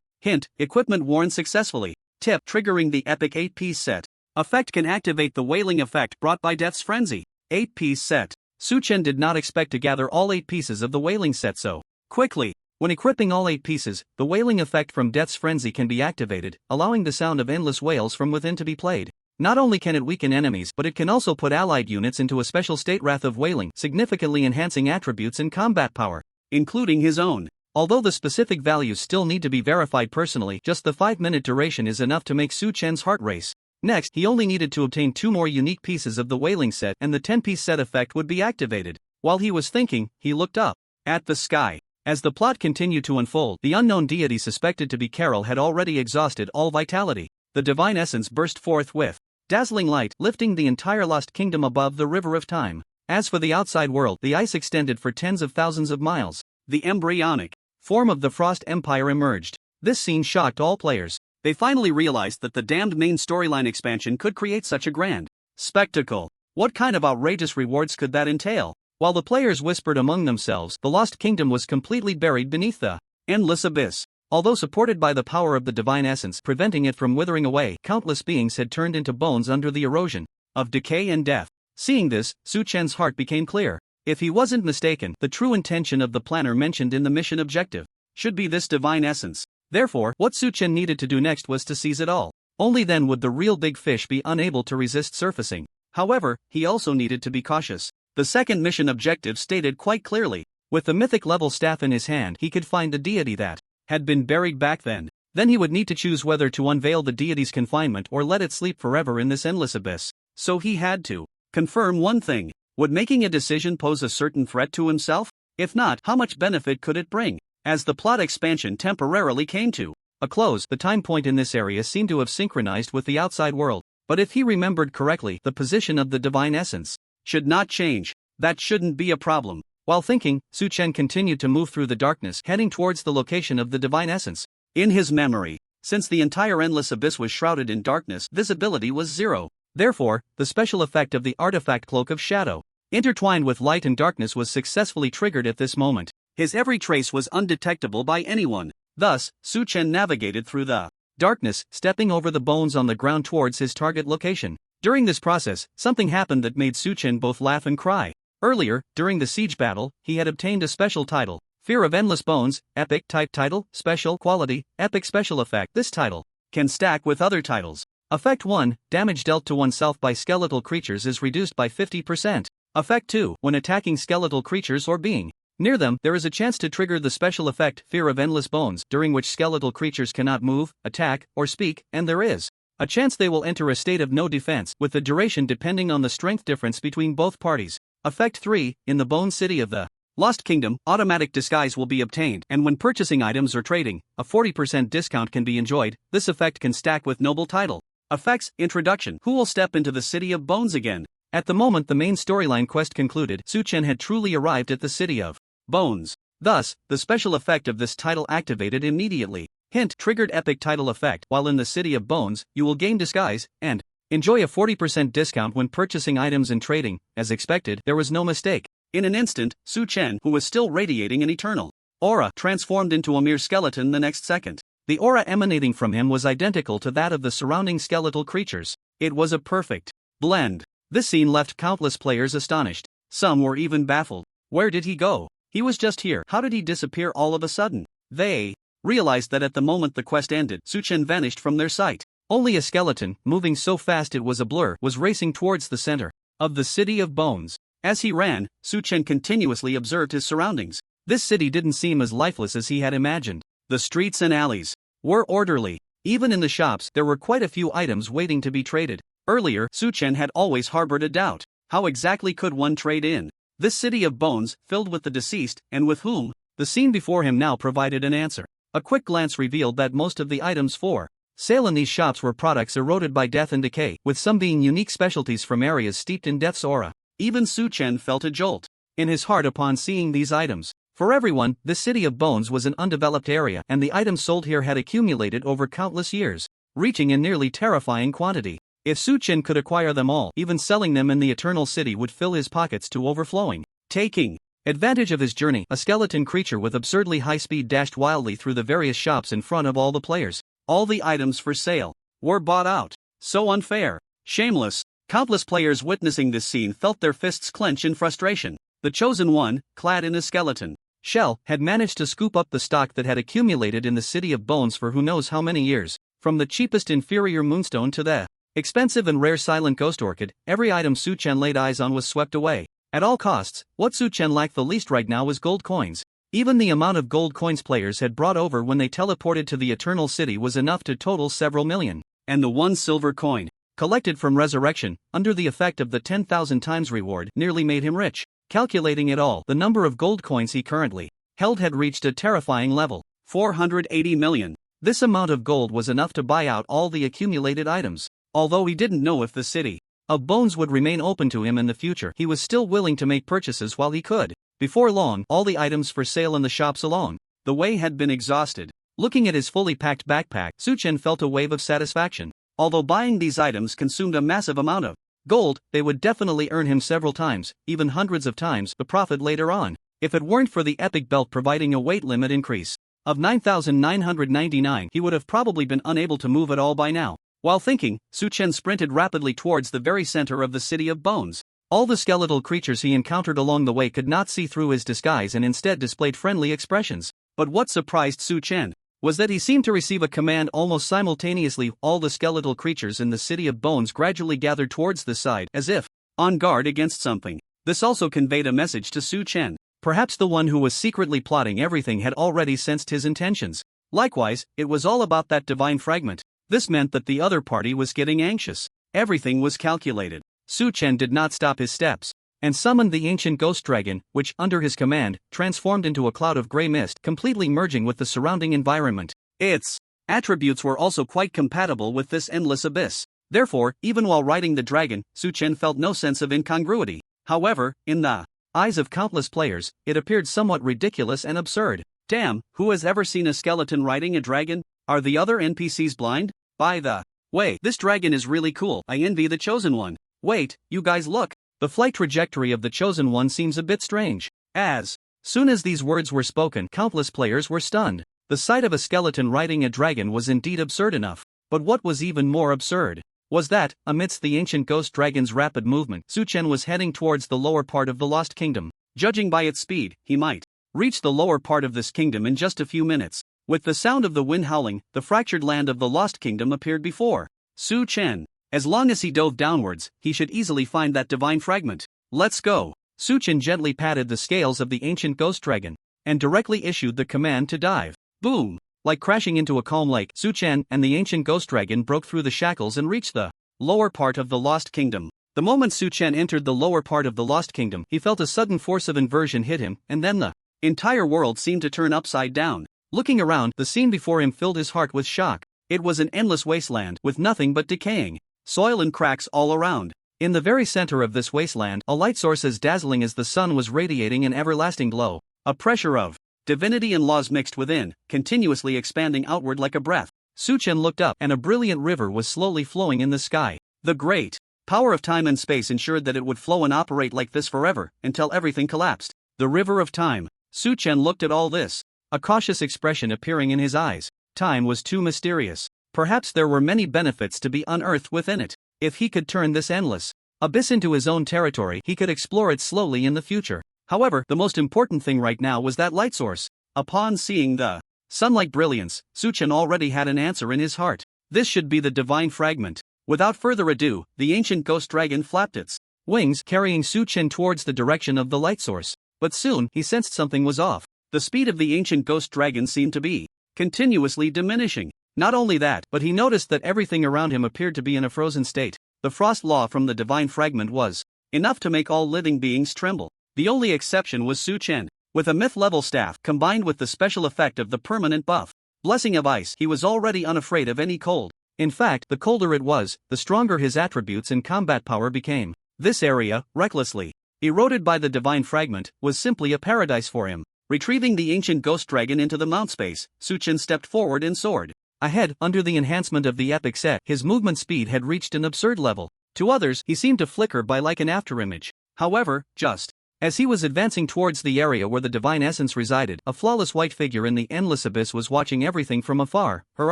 Hint: equipment worn successfully. Tip: triggering the epic 8-piece set. Effect can activate the wailing effect brought by Death's Frenzy. 8-piece set. Su-Chen did not expect to gather all 8 pieces of the wailing set so quickly. When equipping all 8 pieces, the wailing effect from Death's Frenzy can be activated, allowing the sound of endless wails from within to be played. Not only can it weaken enemies, but it can also put allied units into a special state, Wrath of Wailing, significantly enhancing attributes and combat power, including his own. Although the specific values still need to be verified personally, just the 5-minute duration is enough to make Su-Chen's heart race. Next, he only needed to obtain 2 more unique pieces of the wailing set and the 10-piece set effect would be activated. While he was thinking, he looked up at the sky. As the plot continued to unfold, the unknown deity suspected to be Carol had already exhausted all vitality. The divine essence burst forth with dazzling light, lifting the entire lost kingdom above the river of time. As for the outside world, the ice extended for tens of thousands of miles. The embryonic form of the Frost Empire emerged. This scene shocked all players. They finally realized that the damned main storyline expansion could create such a grand spectacle. What kind of outrageous rewards could that entail? While the players whispered among themselves, the lost kingdom was completely buried beneath the endless abyss. Although supported by the power of the divine essence, preventing it from withering away, countless beings had turned into bones under the erosion of decay and death. Seeing this, Su-Chen's heart became clear. If he wasn't mistaken, the true intention of the planner mentioned in the mission objective should be this divine essence. Therefore, what Su-Chen needed to do next was to seize it all. Only then would the real big fish be unable to resist surfacing. However, he also needed to be cautious. The second mission objective stated quite clearly, with the mythic level staff in his hand, he could find the deity that had been buried back then. Then he would need to choose whether to unveil the deity's confinement or let it sleep forever in this endless abyss. So he had to confirm one thing. Would making a decision pose a certain threat to himself? If not, how much benefit could it bring? As the plot expansion temporarily came to a close, the time point in this area seemed to have synchronized with the outside world. But if he remembered correctly, the position of the divine essence should not change. That shouldn't be a problem. While thinking, Su-Chen continued to move through the darkness, heading towards the location of the divine essence. In his memory, since the entire endless abyss was shrouded in darkness, visibility was 0. Therefore, the special effect of the artifact Cloak of Shadow, intertwined with light and darkness, was successfully triggered at this moment. His every trace was undetectable by anyone. Thus, Su-Chen navigated through the darkness, stepping over the bones on the ground towards his target location. During this process, something happened that made Su-Chen both laugh and cry. Earlier, during the siege battle, he had obtained a special title, Fear of Endless Bones, Epic Type Title, Special Quality, Epic Special Effect. This title can stack with other titles. Effect 1, damage dealt to oneself by skeletal creatures is reduced by 50%. Effect 2, when attacking skeletal creatures or being near them, there is a chance to trigger the special effect Fear of Endless Bones, during which skeletal creatures cannot move, attack, or speak, and there is a chance they will enter a state of no defense, with the duration depending on the strength difference between both parties. Effect 3, in the Bone City of the Lost Kingdom, automatic disguise will be obtained, and when purchasing items or trading, a 40% discount can be enjoyed. This effect can stack with noble title. Effects, Introduction. Who will step into the City of Bones again? At the moment the main storyline quest concluded, Su-Chen had truly arrived at the City of Bones. Thus, the special effect of this title activated immediately. Hint, triggered epic title effect. While in the City of Bones, you will gain disguise, and enjoy a 40% discount when purchasing items and trading. As expected, there was no mistake. In an instant, Su-Chen, who was still radiating an eternal aura, transformed into a mere skeleton the next second. The aura emanating from him was identical to that of the surrounding skeletal creatures. It was a perfect blend. This scene left countless players astonished. Some were even baffled. Where did he go? He was just here. How did he disappear all of a sudden? They realized that at the moment the quest ended, Su-Chen vanished from their sight. Only a skeleton, moving so fast it was a blur, was racing towards the center of the City of Bones. As he ran, Su-Chen continuously observed his surroundings. This city didn't seem as lifeless as he had imagined. The streets and alleys were orderly. Even in the shops, there were quite a few items waiting to be traded. Earlier, Su-Chen had always harbored a doubt. How exactly could one trade in this City of Bones, filled with the deceased, and with whom? The scene before him now provided an answer. A quick glance revealed that most of the items for sale in these shops were products eroded by death and decay, with some being unique specialties from areas steeped in death's aura. Even Su-Chen felt a jolt in his heart upon seeing these items. For everyone, this City of Bones was an undeveloped area, and the items sold here had accumulated over countless years, reaching a nearly terrifying quantity. If Su-Chen could acquire them all, even selling them in the Eternal City would fill his pockets to overflowing. Taking advantage of his journey, a skeleton creature with absurdly high speed dashed wildly through the various shops in front of all the players. All the items for sale were bought out. So unfair. Shameless. Countless players witnessing this scene felt their fists clench in frustration. The chosen one, clad in a skeleton shell, had managed to scoop up the stock that had accumulated in the City of Bones for who knows how many years. From the cheapest inferior moonstone to the expensive and rare silent ghost orchid, every item Su-Chen laid eyes on was swept away. At all costs, what Su-Chen lacked the least right now was gold coins. Even the amount of gold coins players had brought over when they teleported to the Eternal City was enough to total several million. And the one silver coin collected from Resurrection, under the effect of the 10,000 times reward, nearly made him rich. Calculating it all, the number of gold coins he currently held had reached a terrifying level, 480 million. This amount of gold was enough to buy out all the accumulated items. Although he didn't know if the City of Bones would remain open to him in the future, he was still willing to make purchases while he could. Before long, all the items for sale in the shops along the way had been exhausted. Looking at his fully packed backpack, Su-Chen felt a wave of satisfaction. Although buying these items consumed a massive amount of gold, they would definitely earn him several times, even hundreds of times, the profit later on. If it weren't for the epic belt providing a weight limit increase of 9,999, he would have probably been unable to move at all by now. While thinking, Su-Chen sprinted rapidly towards the very center of the City of Bones. All the skeletal creatures he encountered along the way could not see through his disguise and instead displayed friendly expressions. But what surprised Su-Chen was that he seemed to receive a command almost simultaneously. All the skeletal creatures in the City of Bones gradually gathered towards the side, as if on guard against something. This also conveyed a message to Su-Chen. Perhaps the one who was secretly plotting everything had already sensed his intentions. Likewise, it was all about that divine fragment. This meant that the other party was getting anxious. Everything was calculated. Su-Chen did not stop his steps, and summoned the ancient ghost dragon, which, under his command, transformed into a cloud of grey mist, completely merging with the surrounding environment. Its attributes were also quite compatible with this endless abyss. Therefore, even while riding the dragon, Su-Chen felt no sense of incongruity. However, in the eyes of countless players, it appeared somewhat ridiculous and absurd. Damn, who has ever seen a skeleton riding a dragon? Are the other NPCs blind? By the way, this dragon is really cool. I envy the chosen one. Wait, you guys look. The flight trajectory of the chosen one seems a bit strange. As soon as these words were spoken, countless players were stunned. The sight of a skeleton riding a dragon was indeed absurd enough. But what was even more absurd was that, amidst the ancient ghost dragon's rapid movement, Su-Chen was heading towards the lower part of the Lost Kingdom. Judging by its speed, he might reached the lower part of this kingdom in just a few minutes. With the sound of the wind howling, the fractured land of the Lost Kingdom appeared before Su Chen. As long as he dove downwards, he should easily find that divine fragment. Let's go. Su Chen gently patted the scales of the ancient ghost dragon, and directly issued the command to dive. Boom! Like crashing into a calm lake, Su Chen and the ancient ghost dragon broke through the shackles and reached the lower part of the Lost Kingdom. The moment Su Chen entered the lower part of the Lost Kingdom, he felt a sudden force of inversion hit him, and then the entire world seemed to turn upside down. Looking around, the scene before him filled his heart with shock. It was an endless wasteland, with nothing but decaying soil and cracks all around. In the very center of this wasteland, a light source as dazzling as the sun was radiating an everlasting glow. A pressure of divinity and laws mixed within, continuously expanding outward like a breath. Su Chen looked up, and a brilliant river was slowly flowing in the sky. The great power of time and space ensured that it would flow and operate like this forever, until everything collapsed. The river of time. Su Chen looked at all this, a cautious expression appearing in his eyes. Time was too mysterious. Perhaps there were many benefits to be unearthed within it. If he could turn this endless abyss into his own territory, he could explore it slowly in the future. However, the most important thing right now was that light source. Upon seeing the sunlight brilliance, Su Chen already had an answer in his heart. This should be the divine fragment. Without further ado, the ancient ghost dragon flapped its wings, carrying Su Chen towards the direction of the light source. But soon, he sensed something was off. The speed of the ancient ghost dragon seemed to be continuously diminishing. Not only that, but he noticed that everything around him appeared to be in a frozen state. The frost law from the divine fragment was enough to make all living beings tremble. The only exception was Su Chen. With a myth-level staff, combined with the special effect of the permanent buff blessing of ice, he was already unafraid of any cold. In fact, the colder it was, the stronger his attributes and combat power became. This area, recklessly eroded by the divine fragment, was simply a paradise for him. Retrieving the ancient ghost dragon into the mount space, Su Chen stepped forward and soared. Ahead, under the enhancement of the epic set, his movement speed had reached an absurd level. To others, he seemed to flicker by like an afterimage. However, just as he was advancing towards the area where the divine essence resided, a flawless white figure in the endless abyss was watching everything from afar, her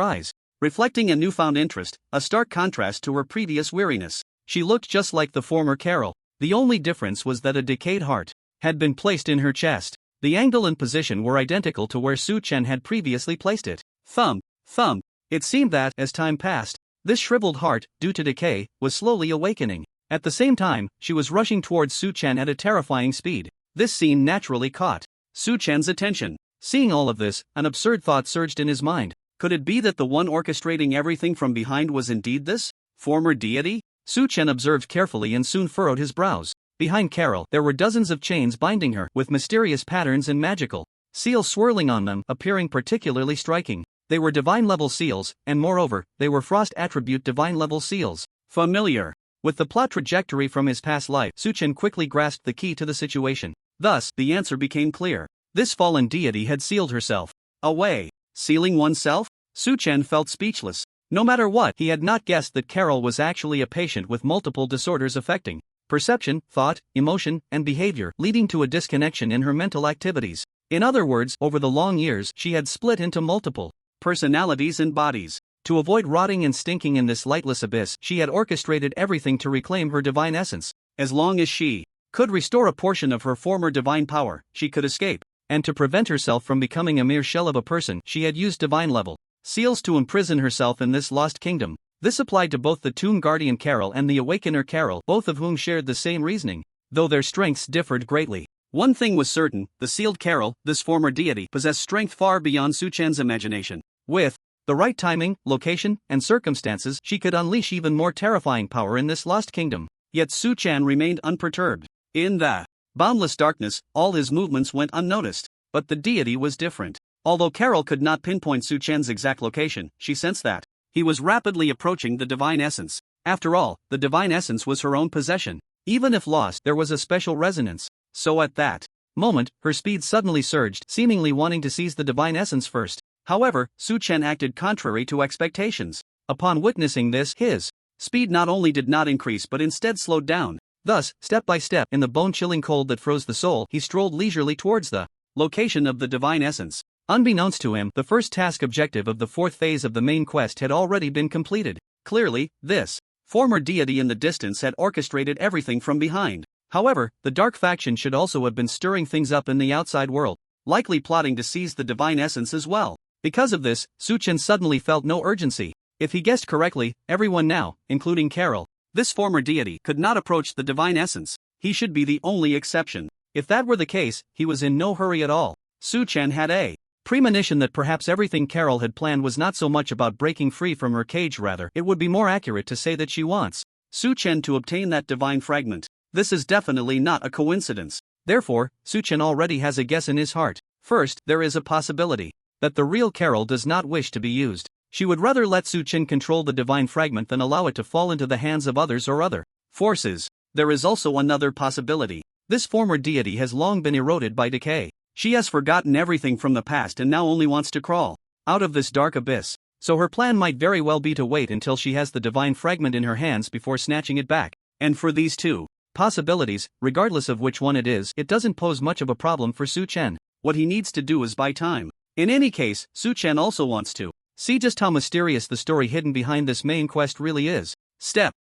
eyes reflecting a newfound interest, a stark contrast to her previous weariness. She looked just like the former Carol. The only difference was that a decayed heart had been placed in her chest. The angle and position were identical to where Su Chen had previously placed it. Thump. It seemed that, as time passed, this shriveled heart, due to decay, was slowly awakening. At the same time, she was rushing towards Su Chen at a terrifying speed. This scene naturally caught Su Chen's attention. Seeing all of this, an absurd thought surged in his mind. Could it be that the one orchestrating everything from behind was indeed this former deity? Su Chen observed carefully and soon furrowed his brows. Behind Carol, there were dozens of chains binding her, with mysterious patterns and magical seals swirling on them, appearing particularly striking. They were divine-level seals, and moreover, they were frost attribute divine-level seals. Familiar. With the plot trajectory from his past life, Su Chen quickly grasped the key to the situation. Thus, the answer became clear. This fallen deity had sealed herself away. Sealing oneself? Su Chen felt speechless. No matter what, he had not guessed that Carol was actually a patient with multiple disorders affecting perception, thought, emotion, and behavior, leading to a disconnection in her mental activities. In other words, over the long years, she had split into multiple personalities and bodies. To avoid rotting and stinking in this lightless abyss, she had orchestrated everything to reclaim her divine essence. As long as she could restore a portion of her former divine power, she could escape. And to prevent herself from becoming a mere shell of a person, she had used divine-level seals to imprison herself in this lost kingdom. This applied to both the Tomb Guardian Carol and the Awakener Carol, both of whom shared the same reasoning, though their strengths differed greatly. One thing was certain, the sealed Carol, this former deity, possessed strength far beyond Su Chen's imagination. With the right timing, location, and circumstances, she could unleash even more terrifying power in this lost kingdom. Yet Su Chen remained unperturbed. In the boundless darkness, all his movements went unnoticed. But the deity was different. Although Carol could not pinpoint Su Chen's exact location, she sensed that he was rapidly approaching the divine essence. After all, the divine essence was her own possession. Even if lost, there was a special resonance. So at that moment, her speed suddenly surged, seemingly wanting to seize the divine essence first. However, Su Chen acted contrary to expectations. Upon witnessing this, his speed not only did not increase but instead slowed down. Thus, step by step, in the bone-chilling cold that froze the soul, he strolled leisurely towards the location of the divine essence. Unbeknownst to him, the first task objective of the fourth phase of the main quest had already been completed. Clearly, this former deity in the distance had orchestrated everything from behind. However, the dark faction should also have been stirring things up in the outside world. likely plotting to seize the divine essence as well. Because of this, Suchen suddenly felt no urgency. If he guessed correctly, everyone now, including Carol, this former deity, could not approach the divine essence. He should be the only exception. If that were the case, he was in no hurry at all. Suchen had a premonition that perhaps everything Carol had planned was not so much about breaking free from her cage, rather, it would be more accurate to say that she wants Suchen to obtain that divine fragment. This is definitely not a coincidence. Therefore, Suchen already has a guess in his heart. First, there is a possibility that the real Carol does not wish to be used. She would rather let Suchen control the divine fragment than allow it to fall into the hands of others or other forces. There is also another possibility. This former deity has long been eroded by decay. She has forgotten everything from the past and now only wants to crawl out of this dark abyss. So her plan might very well be to wait until she has the divine fragment in her hands before snatching it back. And for these two possibilities, regardless of which one it is, it doesn't pose much of a problem for Suchen. What he needs to do is buy time. In any case, Suchen also wants to see just how mysterious the story hidden behind this main quest really is. Step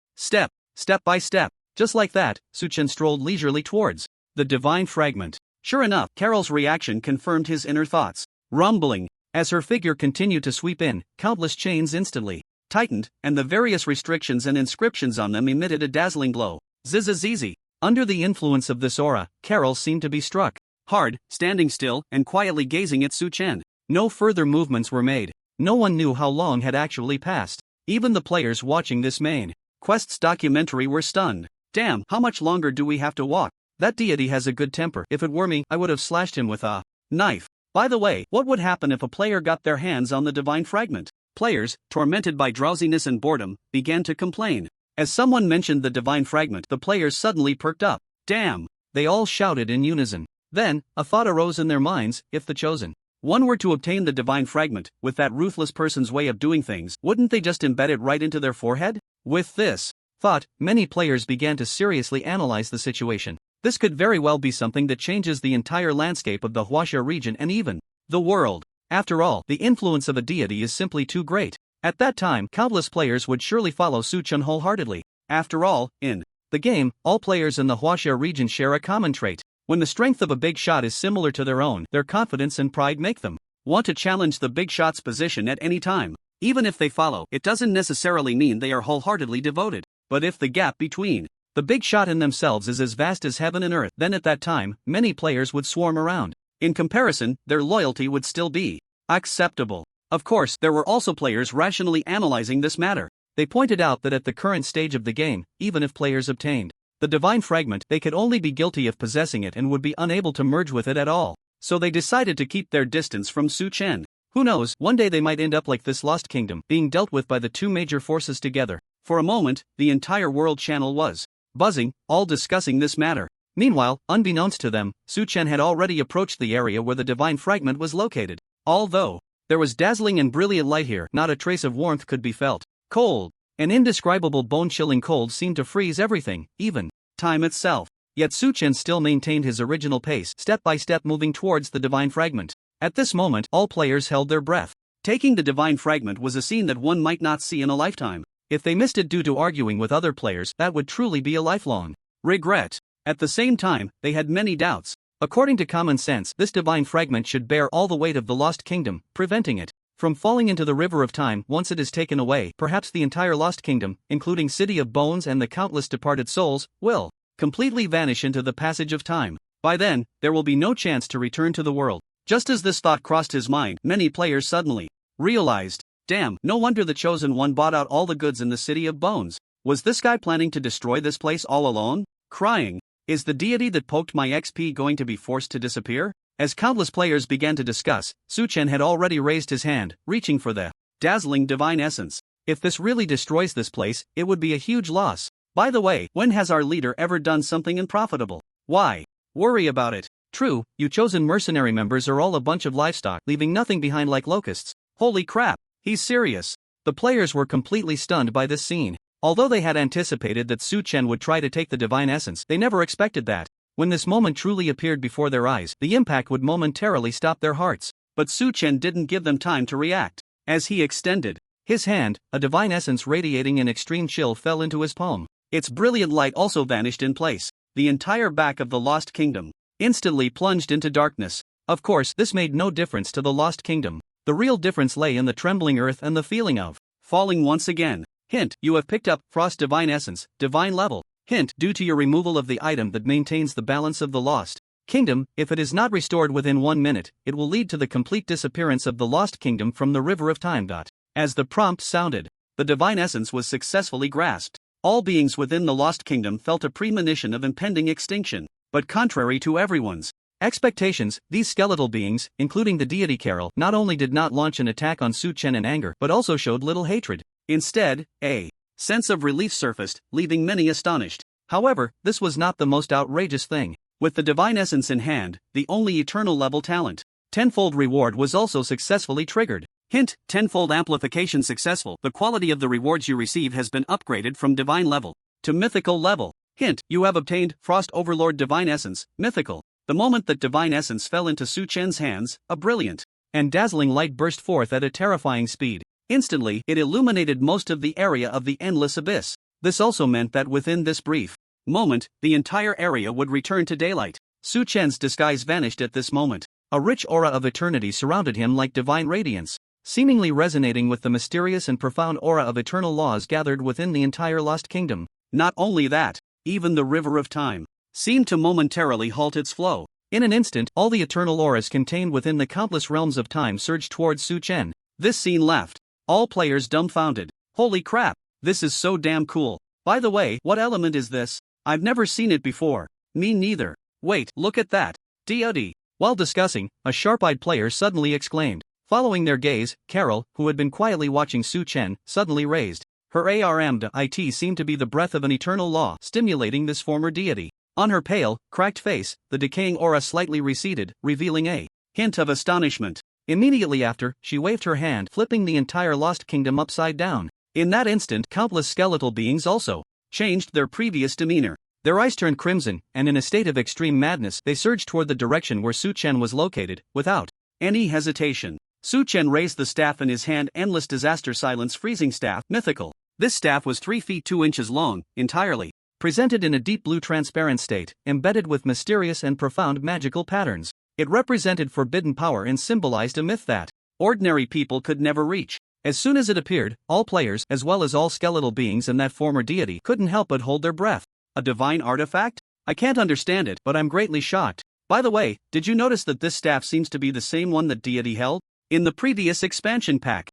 by step. Just like that, Suchen strolled leisurely towards the divine fragment. Sure enough, Carol's reaction confirmed his inner thoughts. Rumbling. As her figure continued to sweep in, countless chains instantly tightened, and the various restrictions and inscriptions on them emitted a dazzling glow. Zzzz. Under the influence of this aura, Carol seemed to be struck hard, standing still and quietly gazing at Suchen. No further movements were made. No one knew how long had actually passed. Even the players watching this main quest's documentary were stunned. Damn, how much longer do we have to walk? That deity has a good temper. If it were me, I would have slashed him with a knife. By the way, what would happen if a player got their hands on the divine fragment? Players, tormented by drowsiness and boredom, began to complain. As someone mentioned the divine fragment, the players suddenly perked up. Damn! They all shouted in unison. Then, a thought arose in their minds: if the chosen one were to obtain the divine fragment, with that ruthless person's way of doing things, wouldn't they just embed it right into their forehead? With this thought, many players began to seriously analyze the situation. This could very well be something that changes the entire landscape of the Huaxia region and even the world. After all, the influence of a deity is simply too great. At that time, countless players would surely follow Suchen wholeheartedly. After all, in the game, all players in the Huaxia region share a common trait. When the strength of a big shot is similar to their own, their confidence and pride make them want to challenge the big shot's position at any time. Even if they follow, it doesn't necessarily mean they are wholeheartedly devoted. But if the gap between the big shot and themselves is as vast as heaven and earth, then at that time, many players would swarm around. In comparison, their loyalty would still be acceptable. Of course, there were also players rationally analyzing this matter. They pointed out that at the current stage of the game, even if players obtained the divine fragment, they could only be guilty of possessing it and would be unable to merge with it at all. So they decided to keep their distance from Suchen. Who knows, one day they might end up like this lost kingdom, being dealt with by the two major forces together. For a moment, the entire world channel was buzzing, all discussing this matter. Meanwhile, unbeknownst to them, Suchen had already approached the area where the divine fragment was located. Although there was dazzling and brilliant light here, not a trace of warmth could be felt. Cold. An indescribable bone-chilling cold seemed to freeze everything, even time itself. Yet Suchen still maintained his original pace, step by step moving towards the divine fragment. At this moment, all players held their breath. Taking the divine fragment was a scene that one might not see in a lifetime. If they missed it due to arguing with other players, that would truly be a lifelong regret. At the same time, they had many doubts. According to common sense, this divine fragment should bear all the weight of the lost kingdom, preventing it from falling into the river of time. Once it is taken away, perhaps the entire lost kingdom, including City of Bones and the countless departed souls, will completely vanish into the passage of time. By then, there will be no chance to return to the world. Just as this thought crossed his mind, many players suddenly realized, damn, no wonder the Chosen One bought out all the goods in the City of Bones. Was this guy planning to destroy this place all alone? Crying. Is the deity that poked my XP going to be forced to disappear? As countless players began to discuss, Suchen had already raised his hand, reaching for the dazzling divine essence. If this really destroys this place, it would be a huge loss. By the way, when has our leader ever done something unprofitable? Why worry about it? True, you chosen mercenary members are all a bunch of livestock, leaving nothing behind like locusts. Holy crap, he's serious. The players were completely stunned by this scene. Although they had anticipated that Suchen would try to take the divine essence, they never expected that. When this moment truly appeared before their eyes, the impact would momentarily stop their hearts. But Suchen didn't give them time to react. As he extended his hand, a divine essence radiating an extreme chill fell into his palm. Its brilliant light also vanished in place. The entire back of the Lost Kingdom instantly plunged into darkness. Of course, this made no difference to the Lost Kingdom. The real difference lay in the trembling earth and the feeling of falling once again. Hint, you have picked up Frost Divine Essence, Divine Level. Hint, due to your removal of the item that maintains the balance of the Lost Kingdom, if it is not restored within 1 minute, it will lead to the complete disappearance of the Lost Kingdom from the River of Time. As the prompt sounded, the Divine Essence was successfully grasped. All beings within the Lost Kingdom felt a premonition of impending extinction. But contrary to everyone's expectations, these skeletal beings, including the deity Carol, not only did not launch an attack on Su Chen in anger but also showed little hatred. Instead, a sense of relief surfaced, leaving many astonished. However, this was not the most outrageous thing. With the Divine Essence in hand, the only eternal level talent, tenfold reward was also successfully triggered. Hint, tenfold amplification successful. The quality of the rewards you receive has been upgraded from divine level to mythical level. Hint, you have obtained Frost Overlord Divine Essence, mythical. The moment that Divine Essence fell into Su Chen's hands, a brilliant and dazzling light burst forth at a terrifying speed. Instantly, it illuminated most of the area of the Endless Abyss. This also meant that within this brief moment, the entire area would return to daylight. Su Chen's disguise vanished at this moment. A rich aura of eternity surrounded him like divine radiance, seemingly resonating with the mysterious and profound aura of eternal laws gathered within the entire Lost Kingdom. Not only that, even the River of Time seemed to momentarily halt its flow. In an instant, all the eternal auras contained within the countless realms of time surged towards Su Chen. This scene left all players dumbfounded. Holy crap, this is so damn cool. By the way, what element is this? I've never seen it before. Me neither. Wait, look at that. DOD. While discussing, a sharp-eyed player suddenly exclaimed. Following their gaze, Carol, who had been quietly watching Su Chen, suddenly raised her arm. Seemed to be the breath of an eternal law, stimulating this former deity. On her pale, cracked face, the decaying aura slightly receded, revealing a hint of astonishment. Immediately after, she waved her hand, flipping the entire Lost Kingdom upside down. In that instant, countless skeletal beings also changed their previous demeanor. Their eyes turned crimson, and in a state of extreme madness, they surged toward the direction where Su Chen was located, without any hesitation. Su Chen raised the staff in his hand, Endless Disaster Silence Freezing Staff, mythical. This staff was 3 feet 2 inches long, entirely presented in a deep blue transparent state, embedded with mysterious and profound magical patterns. It represented forbidden power and symbolized a myth that ordinary people could never reach. As soon as it appeared, all players, as well as all skeletal beings and that former deity, couldn't help but hold their breath. A divine artifact? I can't understand it, but I'm greatly shocked. By the way, did you notice that this staff seems to be the same one that deity held in the previous expansion pack?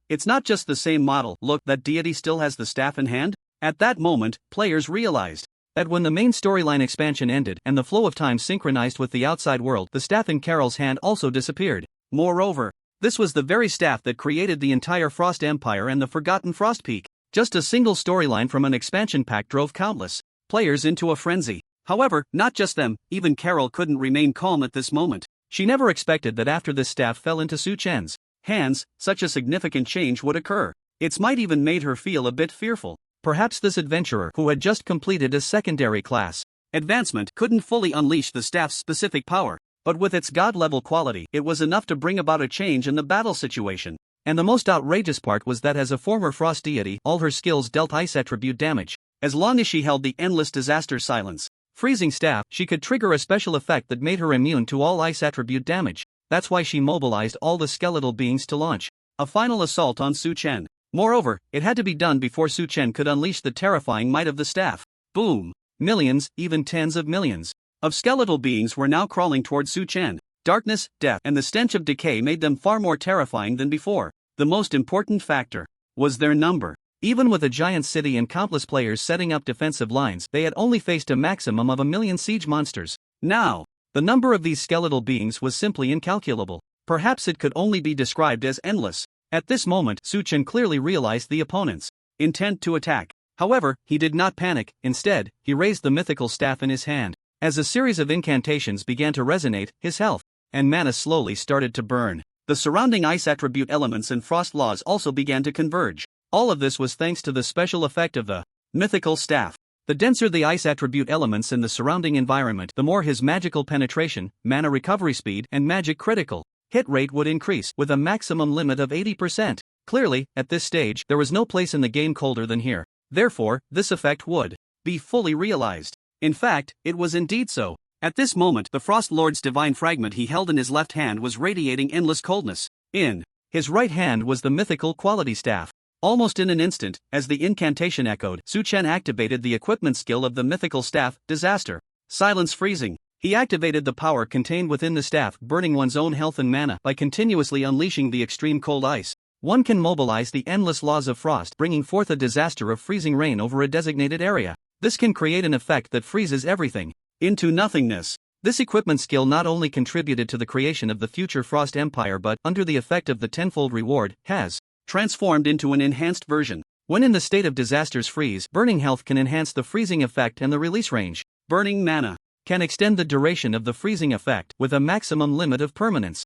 It's not just the same model. Look, that deity still has the staff in hand? At that moment, players realized that when the main storyline expansion ended and the flow of time synchronized with the outside world, the staff in Carol's hand also disappeared. Moreover, this was the very staff that created the entire Frost Empire and the Forgotten Frost Peak. Just a single storyline from an expansion pack drove countless players into a frenzy. However, not just them, even Carol couldn't remain calm at this moment. She never expected that after this staff fell into Su Chen's hands, such a significant change would occur. Its might even made her feel a bit fearful. Perhaps this adventurer, who had just completed a secondary class advancement, couldn't fully unleash the staff's specific power, but with its god-level quality, it was enough to bring about a change in the battle situation. And the most outrageous part was that as a former frost deity, all her skills dealt ice attribute damage. As long as she held the Endless Disaster Silence Freezing Staff, she could trigger a special effect that made her immune to all ice attribute damage. That's why she mobilized all the skeletal beings to launch a final assault on Su Chen. Moreover, it had to be done before Su Chen could unleash the terrifying might of the staff. Boom! Millions, even tens of millions, of skeletal beings were now crawling toward Su Chen. Darkness, death, and the stench of decay made them far more terrifying than before. The most important factor was their number. Even with a giant city and countless players setting up defensive lines, they had only faced a maximum of 1 million siege monsters. Now, the number of these skeletal beings was simply incalculable. Perhaps it could only be described as endless. At this moment, Su Chen clearly realized the opponent's intent to attack. However, he did not panic. Instead, he raised the mythical staff in his hand. As a series of incantations began to resonate, his health and mana slowly started to burn. The surrounding ice attribute elements and frost laws also began to converge. All of this was thanks to the special effect of the mythical staff. The denser the ice attribute elements in the surrounding environment, the more his magical penetration, mana recovery speed, and magic critical hit rate would increase, with a maximum limit of 80%. Clearly, at this stage, there was no place in the game colder than here. Therefore, this effect would be fully realized. In fact, it was indeed so. At this moment, the Frost Lord's divine fragment he held in his left hand was radiating endless coldness. In his right hand was the mythical quality staff. Almost in an instant, as the incantation echoed, Su Chen activated the equipment skill of the mythical staff, Disaster. Silence freezing. He activated the power contained within the staff, burning one's own health and mana by continuously unleashing the extreme cold ice. One can mobilize the endless laws of frost, bringing forth a disaster of freezing rain over a designated area. This can create an effect that freezes everything into nothingness. This equipment skill not only contributed to the creation of the future Frost Empire but, under the effect of the tenfold reward, has transformed into an enhanced version. When in the state of disaster's freeze, burning health can enhance the freezing effect and the release range. Burning mana can extend the duration of the freezing effect with a maximum limit of permanence.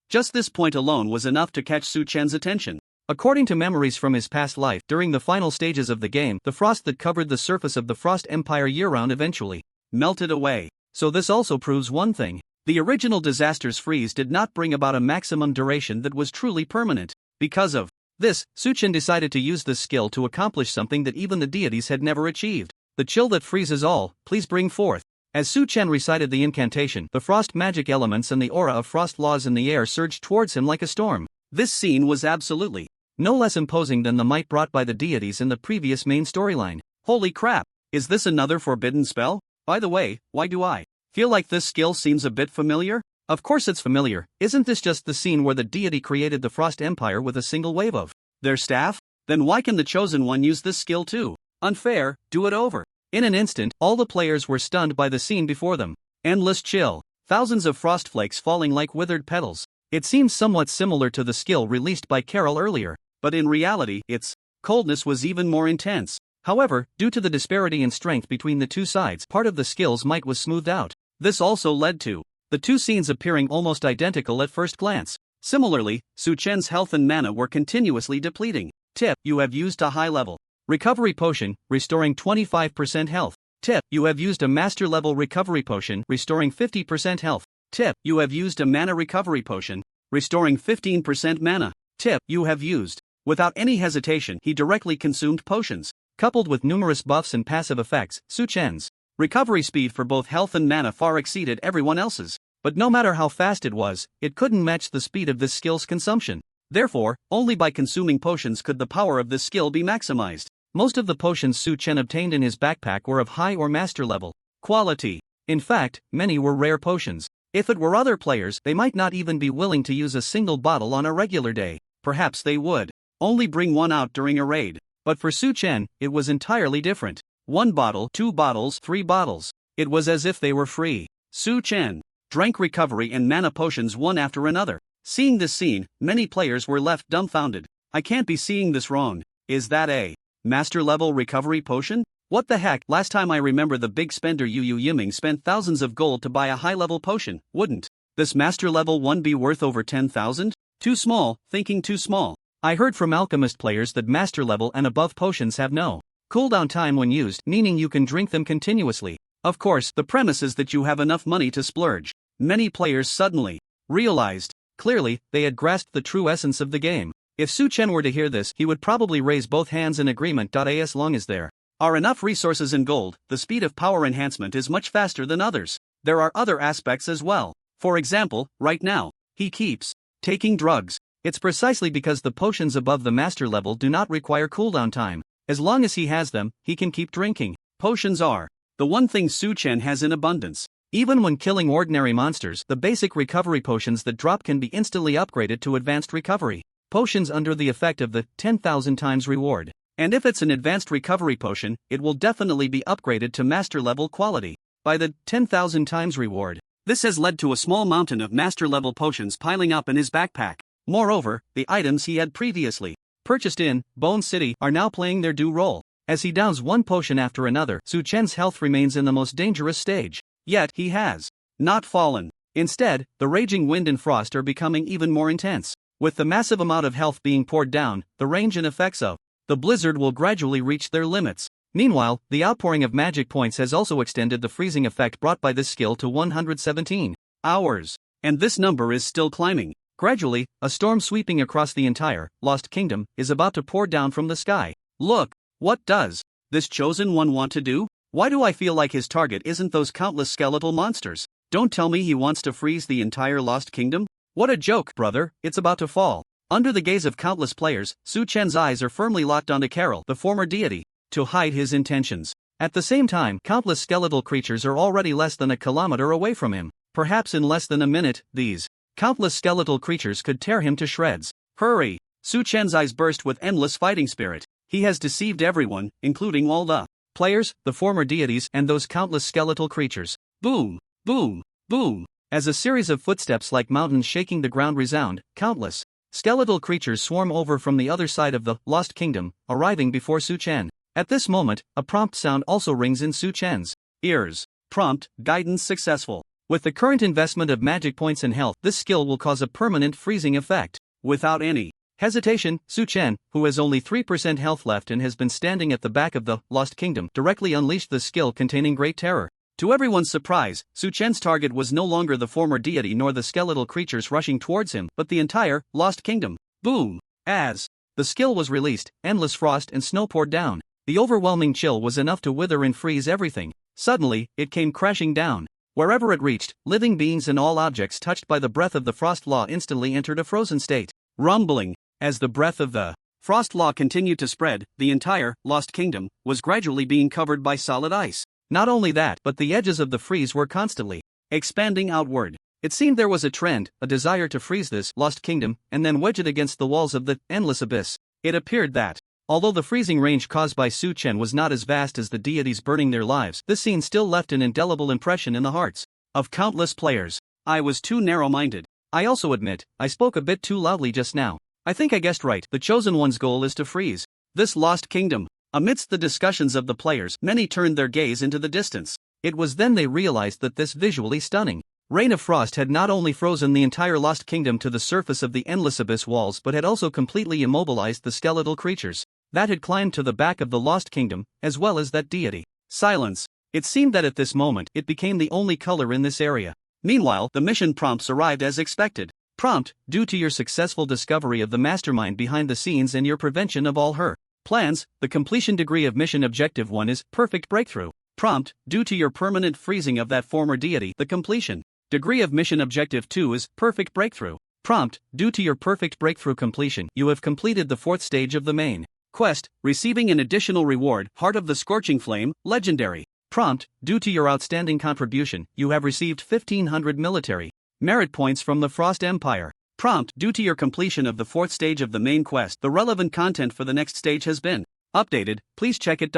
Just this point alone was enough to catch Su Chen's attention. According to memories from his past life, during the final stages of the game, the frost that covered the surface of the Frost Empire year-round eventually melted away. So this also proves one thing. The original disaster's freeze did not bring about a maximum duration that was truly permanent. Because of this, Su Chen decided to use this skill to accomplish something that even the deities had never achieved. The chill that freezes all, please bring forth. As Su Chen recited the incantation, the frost magic elements and the aura of frost laws in the air surged towards him like a storm. This scene was absolutely no less imposing than the might brought by the deities in the previous main storyline. Holy crap, is this another forbidden spell? By the way, why do I feel like this skill seems a bit familiar? Of course it's familiar. Isn't this just the scene where the deity created the Frost Empire with a single wave of their staff? Then why can the Chosen One use this skill too? Unfair, do it over. In an instant, all the players were stunned by the scene before them. Endless chill. Thousands of frost flakes falling like withered petals. It seems somewhat similar to the skill released by Carol earlier, but in reality, its coldness was even more intense. However, due to the disparity in strength between the two sides, part of the skill's might was smoothed out. This also led to the two scenes appearing almost identical at first glance. Similarly, Su Chen's health and mana were continuously depleting. Tip: you have used a high-level recovery potion, restoring 25% health. Tip: you have used a master-level recovery potion, restoring 50% health. Tip: you have used a mana recovery potion, restoring 15% mana. Tip: you have used. Without any hesitation, he directly consumed potions. Coupled with numerous buffs and passive effects, Su Chen's recovery speed for both health and mana far exceeded everyone else's. But no matter how fast it was, it couldn't match the speed of this skill's consumption. Therefore, only by consuming potions could the power of this skill be maximized. Most of the potions Su Chen obtained in his backpack were of high or master level quality. In fact, many were rare potions. If it were other players, they might not even be willing to use a single bottle on a regular day. Perhaps they would only bring one out during a raid. But for Su Chen, it was entirely different. 1 bottle, 2 bottles, 3 bottles. It was as if they were free. Su Chen drank recovery and mana potions one after another. Seeing this scene, many players were left dumbfounded. I can't be seeing this wrong. Is that a master-level recovery potion? What the heck? Last time I remember the big spender Yu Yiming spent thousands of gold to buy a high-level potion. Wouldn't this master-level one be worth over 10,000? Too small, thinking too small. I heard from alchemist players that master-level and above potions have no cooldown time when used, meaning you can drink them continuously. Of course, the premise is that you have enough money to splurge. Many players suddenly realized. Clearly, they had grasped the true essence of the game. If Su Chen were to hear this, he would probably raise both hands in agreement. As long as there are enough resources in gold, the speed of power enhancement is much faster than others. There are other aspects as well. For example, right now, he keeps taking drugs. It's precisely because the potions above the master level do not require cooldown time. As long as he has them, he can keep drinking. Potions are the one thing Su Chen has in abundance. Even when killing ordinary monsters, the basic recovery potions that drop can be instantly upgraded to advanced recovery potions under the effect of the 10,000 times reward. And if it's an advanced recovery potion, it will definitely be upgraded to master level quality by the 10,000 times reward. This has led to a small mountain of master level potions piling up in his backpack. Moreover, the items he had previously purchased in Bone City are now playing their due role. As he downs one potion after another, Su Chen's health remains in the most dangerous stage. Yet, he has not fallen. Instead, the raging wind and frost are becoming even more intense. With the massive amount of health being poured down, the range and effects of the blizzard will gradually reach their limits. Meanwhile, the outpouring of magic points has also extended the freezing effect brought by this skill to 117 hours. And this number is still climbing. Gradually, a storm sweeping across the entire Lost Kingdom is about to pour down from the sky. Look, what does this chosen one want to do? Why do I feel like his target isn't those countless skeletal monsters? Don't tell me he wants to freeze the entire Lost Kingdom? What a joke, brother, it's about to fall. Under the gaze of countless players, Su Chen's eyes are firmly locked onto Carol, the former deity, to hide his intentions. At the same time, countless skeletal creatures are already less than a kilometer away from him. Perhaps in less than a minute, these countless skeletal creatures could tear him to shreds. Hurry! Su Chen's eyes burst with endless fighting spirit. He has deceived everyone, including all the players, the former deities, and those countless skeletal creatures. Boom! Boom! Boom! As a series of footsteps like mountains shaking the ground resound, countless skeletal creatures swarm over from the other side of the Lost Kingdom, arriving before Su Chen. At this moment, a prompt sound also rings in Su Chen's ears. Prompt, guidance successful. With the current investment of magic points and health, this skill will cause a permanent freezing effect. Without any hesitation, Su Chen, who has only 3% health left and has been standing at the back of the Lost Kingdom, directly unleashed the skill containing great terror. To everyone's surprise, Su Chen's target was no longer the former deity nor the skeletal creatures rushing towards him, but the entire Lost Kingdom. Boom! As the skill was released, endless frost and snow poured down. The overwhelming chill was enough to wither and freeze everything. Suddenly, it came crashing down. Wherever it reached, living beings and all objects touched by the breath of the frost law instantly entered a frozen state. Rumbling. As the breath of the frost law continued to spread, the entire Lost Kingdom was gradually being covered by solid ice. Not only that, but the edges of the freeze were constantly expanding outward. It seemed there was a trend, a desire to freeze this Lost Kingdom and then wedge it against the walls of the endless abyss. It appeared that, although the freezing range caused by Su Chen was not as vast as the deities burning their lives, this scene still left an indelible impression in the hearts of countless players. I was too narrow-minded. I also admit, I spoke a bit too loudly just now. I think I guessed right. The Chosen One's goal is to freeze this Lost Kingdom. Amidst the discussions of the players, many turned their gaze into the distance. It was then they realized that this visually stunning rain of frost had not only frozen the entire Lost Kingdom to the surface of the endless abyss walls but had also completely immobilized the skeletal creatures that had climbed to the back of the Lost Kingdom, as well as that deity. Silence. It seemed that at this moment, it became the only color in this area. Meanwhile, the mission prompts arrived as expected. Prompt, due to your successful discovery of the mastermind behind the scenes and your prevention of all her plans, the completion degree of mission objective 1 is perfect breakthrough. Prompt, due to your permanent freezing of that former deity, the completion degree of mission objective 2 is perfect breakthrough. Prompt, due to your perfect breakthrough completion, you have completed the 4th stage of the main quest, receiving an additional reward, Heart of the Scorching Flame, Legendary. Prompt, due to your outstanding contribution, you have received 1500 military merit points from the Frost Empire. Prompt, due to your completion of the 4th stage of the main quest, the relevant content for the next stage has been updated, please check it.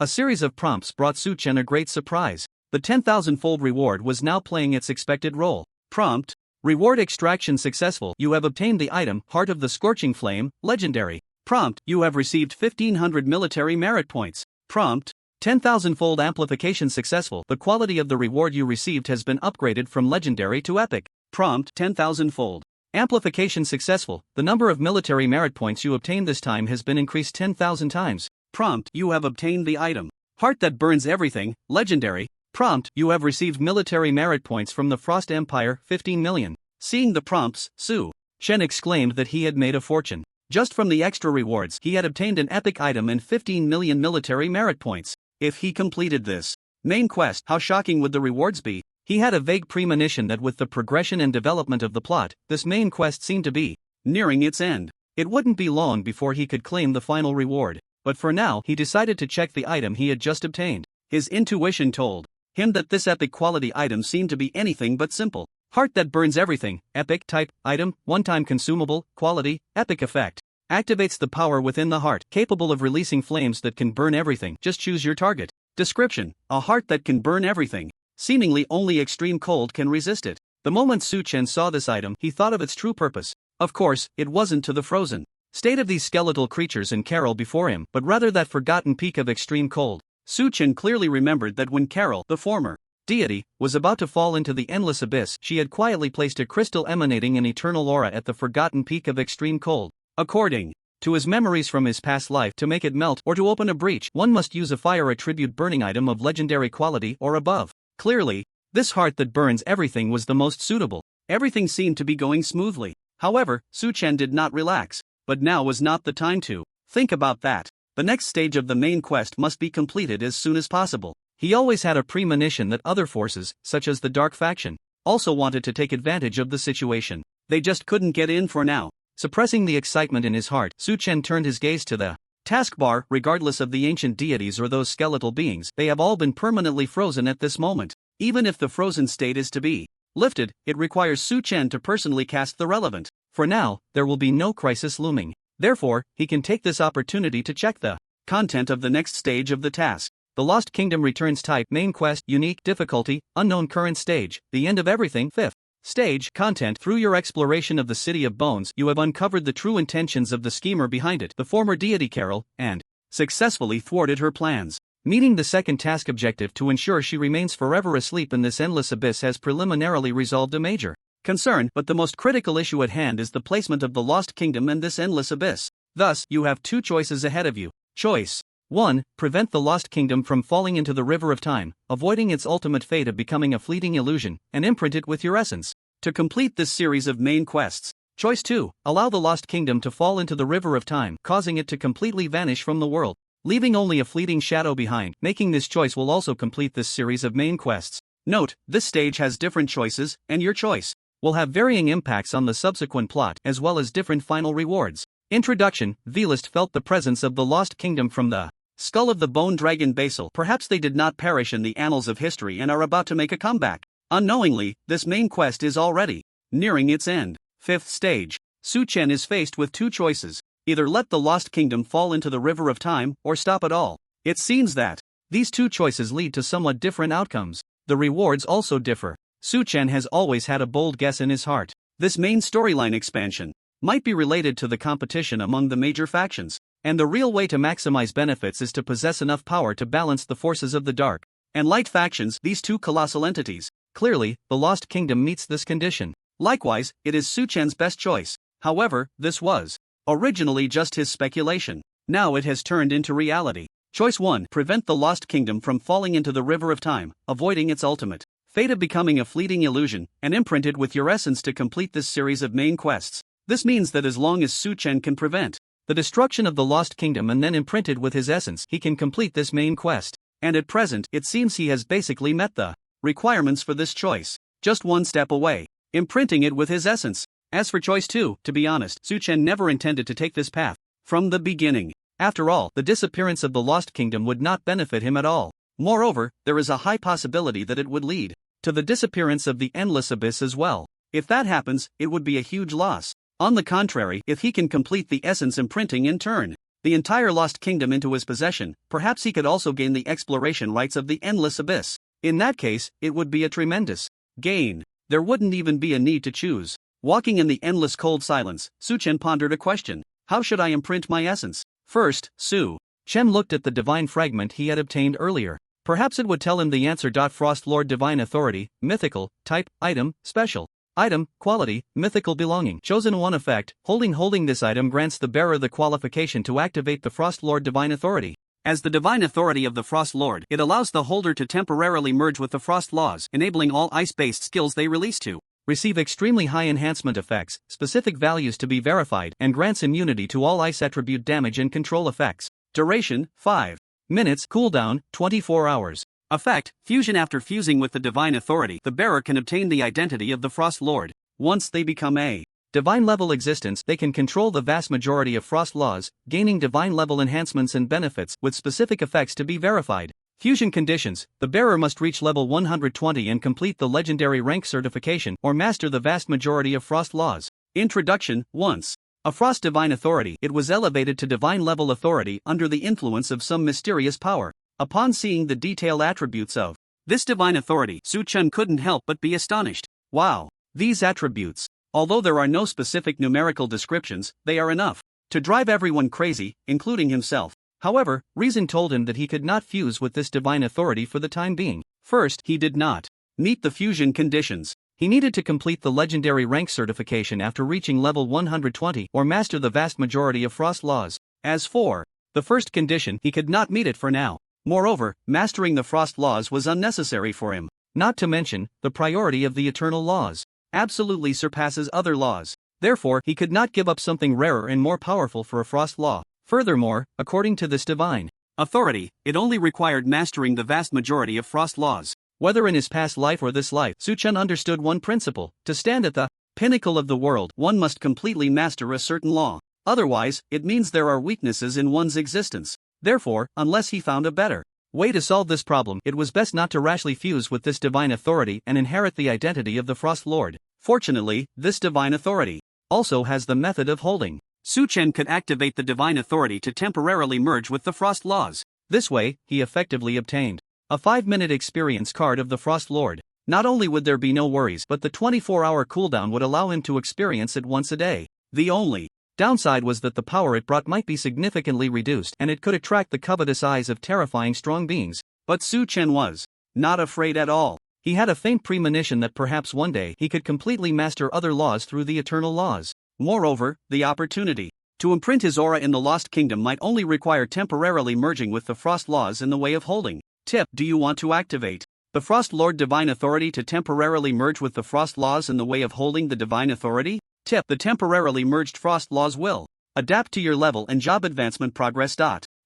A series of prompts brought Su Chen a great surprise. The 10,000-fold reward was now playing its expected role. Prompt, reward extraction successful, you have obtained the item, Heart of the Scorching Flame, Legendary. Prompt, you have received 1500 military merit points. Prompt, 10,000-fold amplification successful, the quality of the reward you received has been upgraded from legendary to epic. Prompt, 10,000-fold amplification successful, the number of military merit points you obtained this time has been increased 10,000 times. Prompt, you have obtained the item, Heart that Burns Everything, Legendary. Prompt, you have received military merit points from the Frost Empire, 15 million. Seeing the prompts, Su Chen exclaimed that he had made a fortune. Just from the extra rewards, he had obtained an epic item and 15 million military merit points. If he completed this main quest, how shocking would the rewards be? He had a vague premonition that with the progression and development of the plot, this main quest seemed to be nearing its end. It wouldn't be long before he could claim the final reward. But for now, he decided to check the item he had just obtained. His intuition told him that this epic quality item seemed to be anything but simple. Heart that Burns Everything, epic type, item, one-time consumable, quality, epic effect. Activates the power within the heart, capable of releasing flames that can burn everything. Just choose your target. Description: a heart that can burn everything. Seemingly only extreme cold can resist it. The moment Su Chen saw this item, he thought of its true purpose. Of course, it wasn't to the frozen state of these skeletal creatures and Carol before him, but rather that forgotten peak of extreme cold. Su Chen clearly remembered that when Carol, the former deity, was about to fall into the endless abyss, she had quietly placed a crystal emanating an eternal aura at the forgotten peak of extreme cold. According to his memories from his past life, to make it melt or to open a breach, one must use a fire attribute burning item of legendary quality or above. Clearly, this heart that burns everything was the most suitable. Everything seemed to be going smoothly. However, Su Chen did not relax. But now was not the time to think about that. The next stage of the main quest must be completed as soon as possible. He always had a premonition that other forces, such as the Dark Faction, also wanted to take advantage of the situation. They just couldn't get in for now. Suppressing the excitement in his heart, Su Chen turned his gaze to the taskbar. Regardless of the ancient deities or those skeletal beings, they have all been permanently frozen at this moment. Even if the frozen state is to be lifted, it requires Su Chen to personally cast the relevant. For now, there will be no crisis looming. Therefore, he can take this opportunity to check the content of the next stage of the task. The Lost Kingdom returns type main quest, unique difficulty, unknown current stage, the end of everything, 5th stage, content. Through your exploration of the City of Bones, you have uncovered the true intentions of the schemer behind it, the former deity Carol, and successfully thwarted her plans. Meeting the second task objective to ensure she remains forever asleep in this endless abyss has preliminarily resolved a major concern, but the most critical issue at hand is the placement of the Lost Kingdom in this endless abyss. Thus, you have two choices ahead of you. Choice 1. Prevent the Lost Kingdom from falling into the river of time, avoiding its ultimate fate of becoming a fleeting illusion, and imprint it with your essence. To complete this series of main quests. Choice 2. Allow the Lost Kingdom to fall into the river of time, causing it to completely vanish from the world, leaving only a fleeting shadow behind. Making this choice will also complete this series of main quests. Note, this stage has different choices, and your choice will have varying impacts on the subsequent plot as well as different final rewards. Introduction. Velist felt the presence of the Lost Kingdom from the skull of the bone dragon Basil. Perhaps they did not perish in the annals of history and are about to make a comeback. Unknowingly, this main quest is already nearing its end. 5th stage. Su Chen is faced with two choices. Either let the Lost Kingdom fall into the river of time, or stop it all. It seems that these two choices lead to somewhat different outcomes. The rewards also differ. Su Chen has always had a bold guess in his heart. This main storyline expansion might be related to the competition among the major factions, and the real way to maximize benefits is to possess enough power to balance the forces of the dark and light factions, these two colossal entities. Clearly, the Lost Kingdom meets this condition. Likewise, it is Su Chen's best choice. However, this was originally just his speculation. Now it has turned into reality. Choice 1. Prevent the Lost Kingdom from falling into the river of time, avoiding its ultimate fate of becoming a fleeting illusion, and imprint it with your essence to complete this series of main quests. This means that as long as Su Chen can prevent the destruction of the Lost Kingdom and then imprint it with his essence, he can complete this main quest. And at present, it seems he has basically met the requirements for this choice. Just one step away, imprinting it with his essence. As for choice 2, to be honest, Su Chen never intended to take this path from the beginning. After all, the disappearance of the Lost Kingdom would not benefit him at all. Moreover, there is a high possibility that it would lead to the disappearance of the endless abyss as well. If that happens, it would be a huge loss. On the contrary, if he can complete the essence imprinting in turn the entire Lost Kingdom into his possession, perhaps he could also gain the exploration rights of the endless abyss. In that case, it would be a tremendous gain. There wouldn't even be a need to choose. Walking in the endless cold silence, Su Chen pondered a question. How should I imprint my essence? First, Su Chen looked at the divine fragment he had obtained earlier. Perhaps it would tell him the answer. Frost Lord Divine Authority, Mythical, Type, Item, Special. Item, Quality, Mythical Belonging. Chosen 1 effect, holding this item grants the bearer the qualification to activate the Frost Lord Divine Authority. As the divine authority of the Frost Lord, it allows the holder to temporarily merge with the Frost laws, enabling all ice-based skills they release to receive extremely high enhancement effects, specific values to be verified, and grants immunity to all ice attribute damage and control effects. Duration, 5 minutes. Cooldown, 24 hours. Effect, fusion. After fusing with the divine authority, the bearer can obtain the identity of the Frost Lord. Once they become a divine level existence, they can control the vast majority of Frost laws, gaining divine level enhancements and benefits, with specific effects to be verified. Fusion conditions: the bearer must reach level 120 and complete the legendary rank certification, or master the vast majority of Frost laws. Introduction: once a Frost Divine Authority, it was elevated to divine level authority under the influence of some mysterious power. Upon seeing the detailed attributes of this divine authority, Su Chen couldn't help but be astonished. Wow! These attributes, although there are no specific numerical descriptions, they are enough to drive everyone crazy, including himself. However, reason told him that he could not fuse with this divine authority for the time being. First, he did not meet the fusion conditions. He needed to complete the legendary rank certification after reaching level 120 or master the vast majority of Frost laws. As for the first condition, he could not meet it for now. Moreover, mastering the Frost laws was unnecessary for him. Not to mention, the priority of the eternal laws absolutely surpasses other laws. Therefore, he could not give up something rarer and more powerful for a Frost law. Furthermore, according to this divine authority, it only required mastering the vast majority of frost laws. Whether in his past life or this life, Su Chen understood one principle: to stand at the pinnacle of the world, one must completely master a certain law. Otherwise, it means there are weaknesses in one's existence. Therefore, unless he found a better way to solve this problem, it was best not to rashly fuse with this divine authority and inherit the identity of the Frost Lord. Fortunately, this divine authority also has the method of holding. Su Chen could activate the divine authority to temporarily merge with the Frost laws. This way, he effectively obtained a 5-minute experience card of the Frost Lord. Not only would there be no worries, but the 24-hour cooldown would allow him to experience it once a day. The only downside was that the power it brought might be significantly reduced and it could attract the covetous eyes of terrifying strong beings. But Su Chen was not afraid at all. He had a faint premonition that perhaps one day he could completely master other laws through the eternal laws. Moreover, the opportunity to imprint his aura in the Lost Kingdom might only require temporarily merging with the Frost laws in the way of holding. Tip: do you want to activate the Frost Lord Divine Authority to temporarily merge with the Frost laws in the way of holding the Divine Authority? Tip: the temporarily merged Frost laws will adapt to your level and job advancement progress.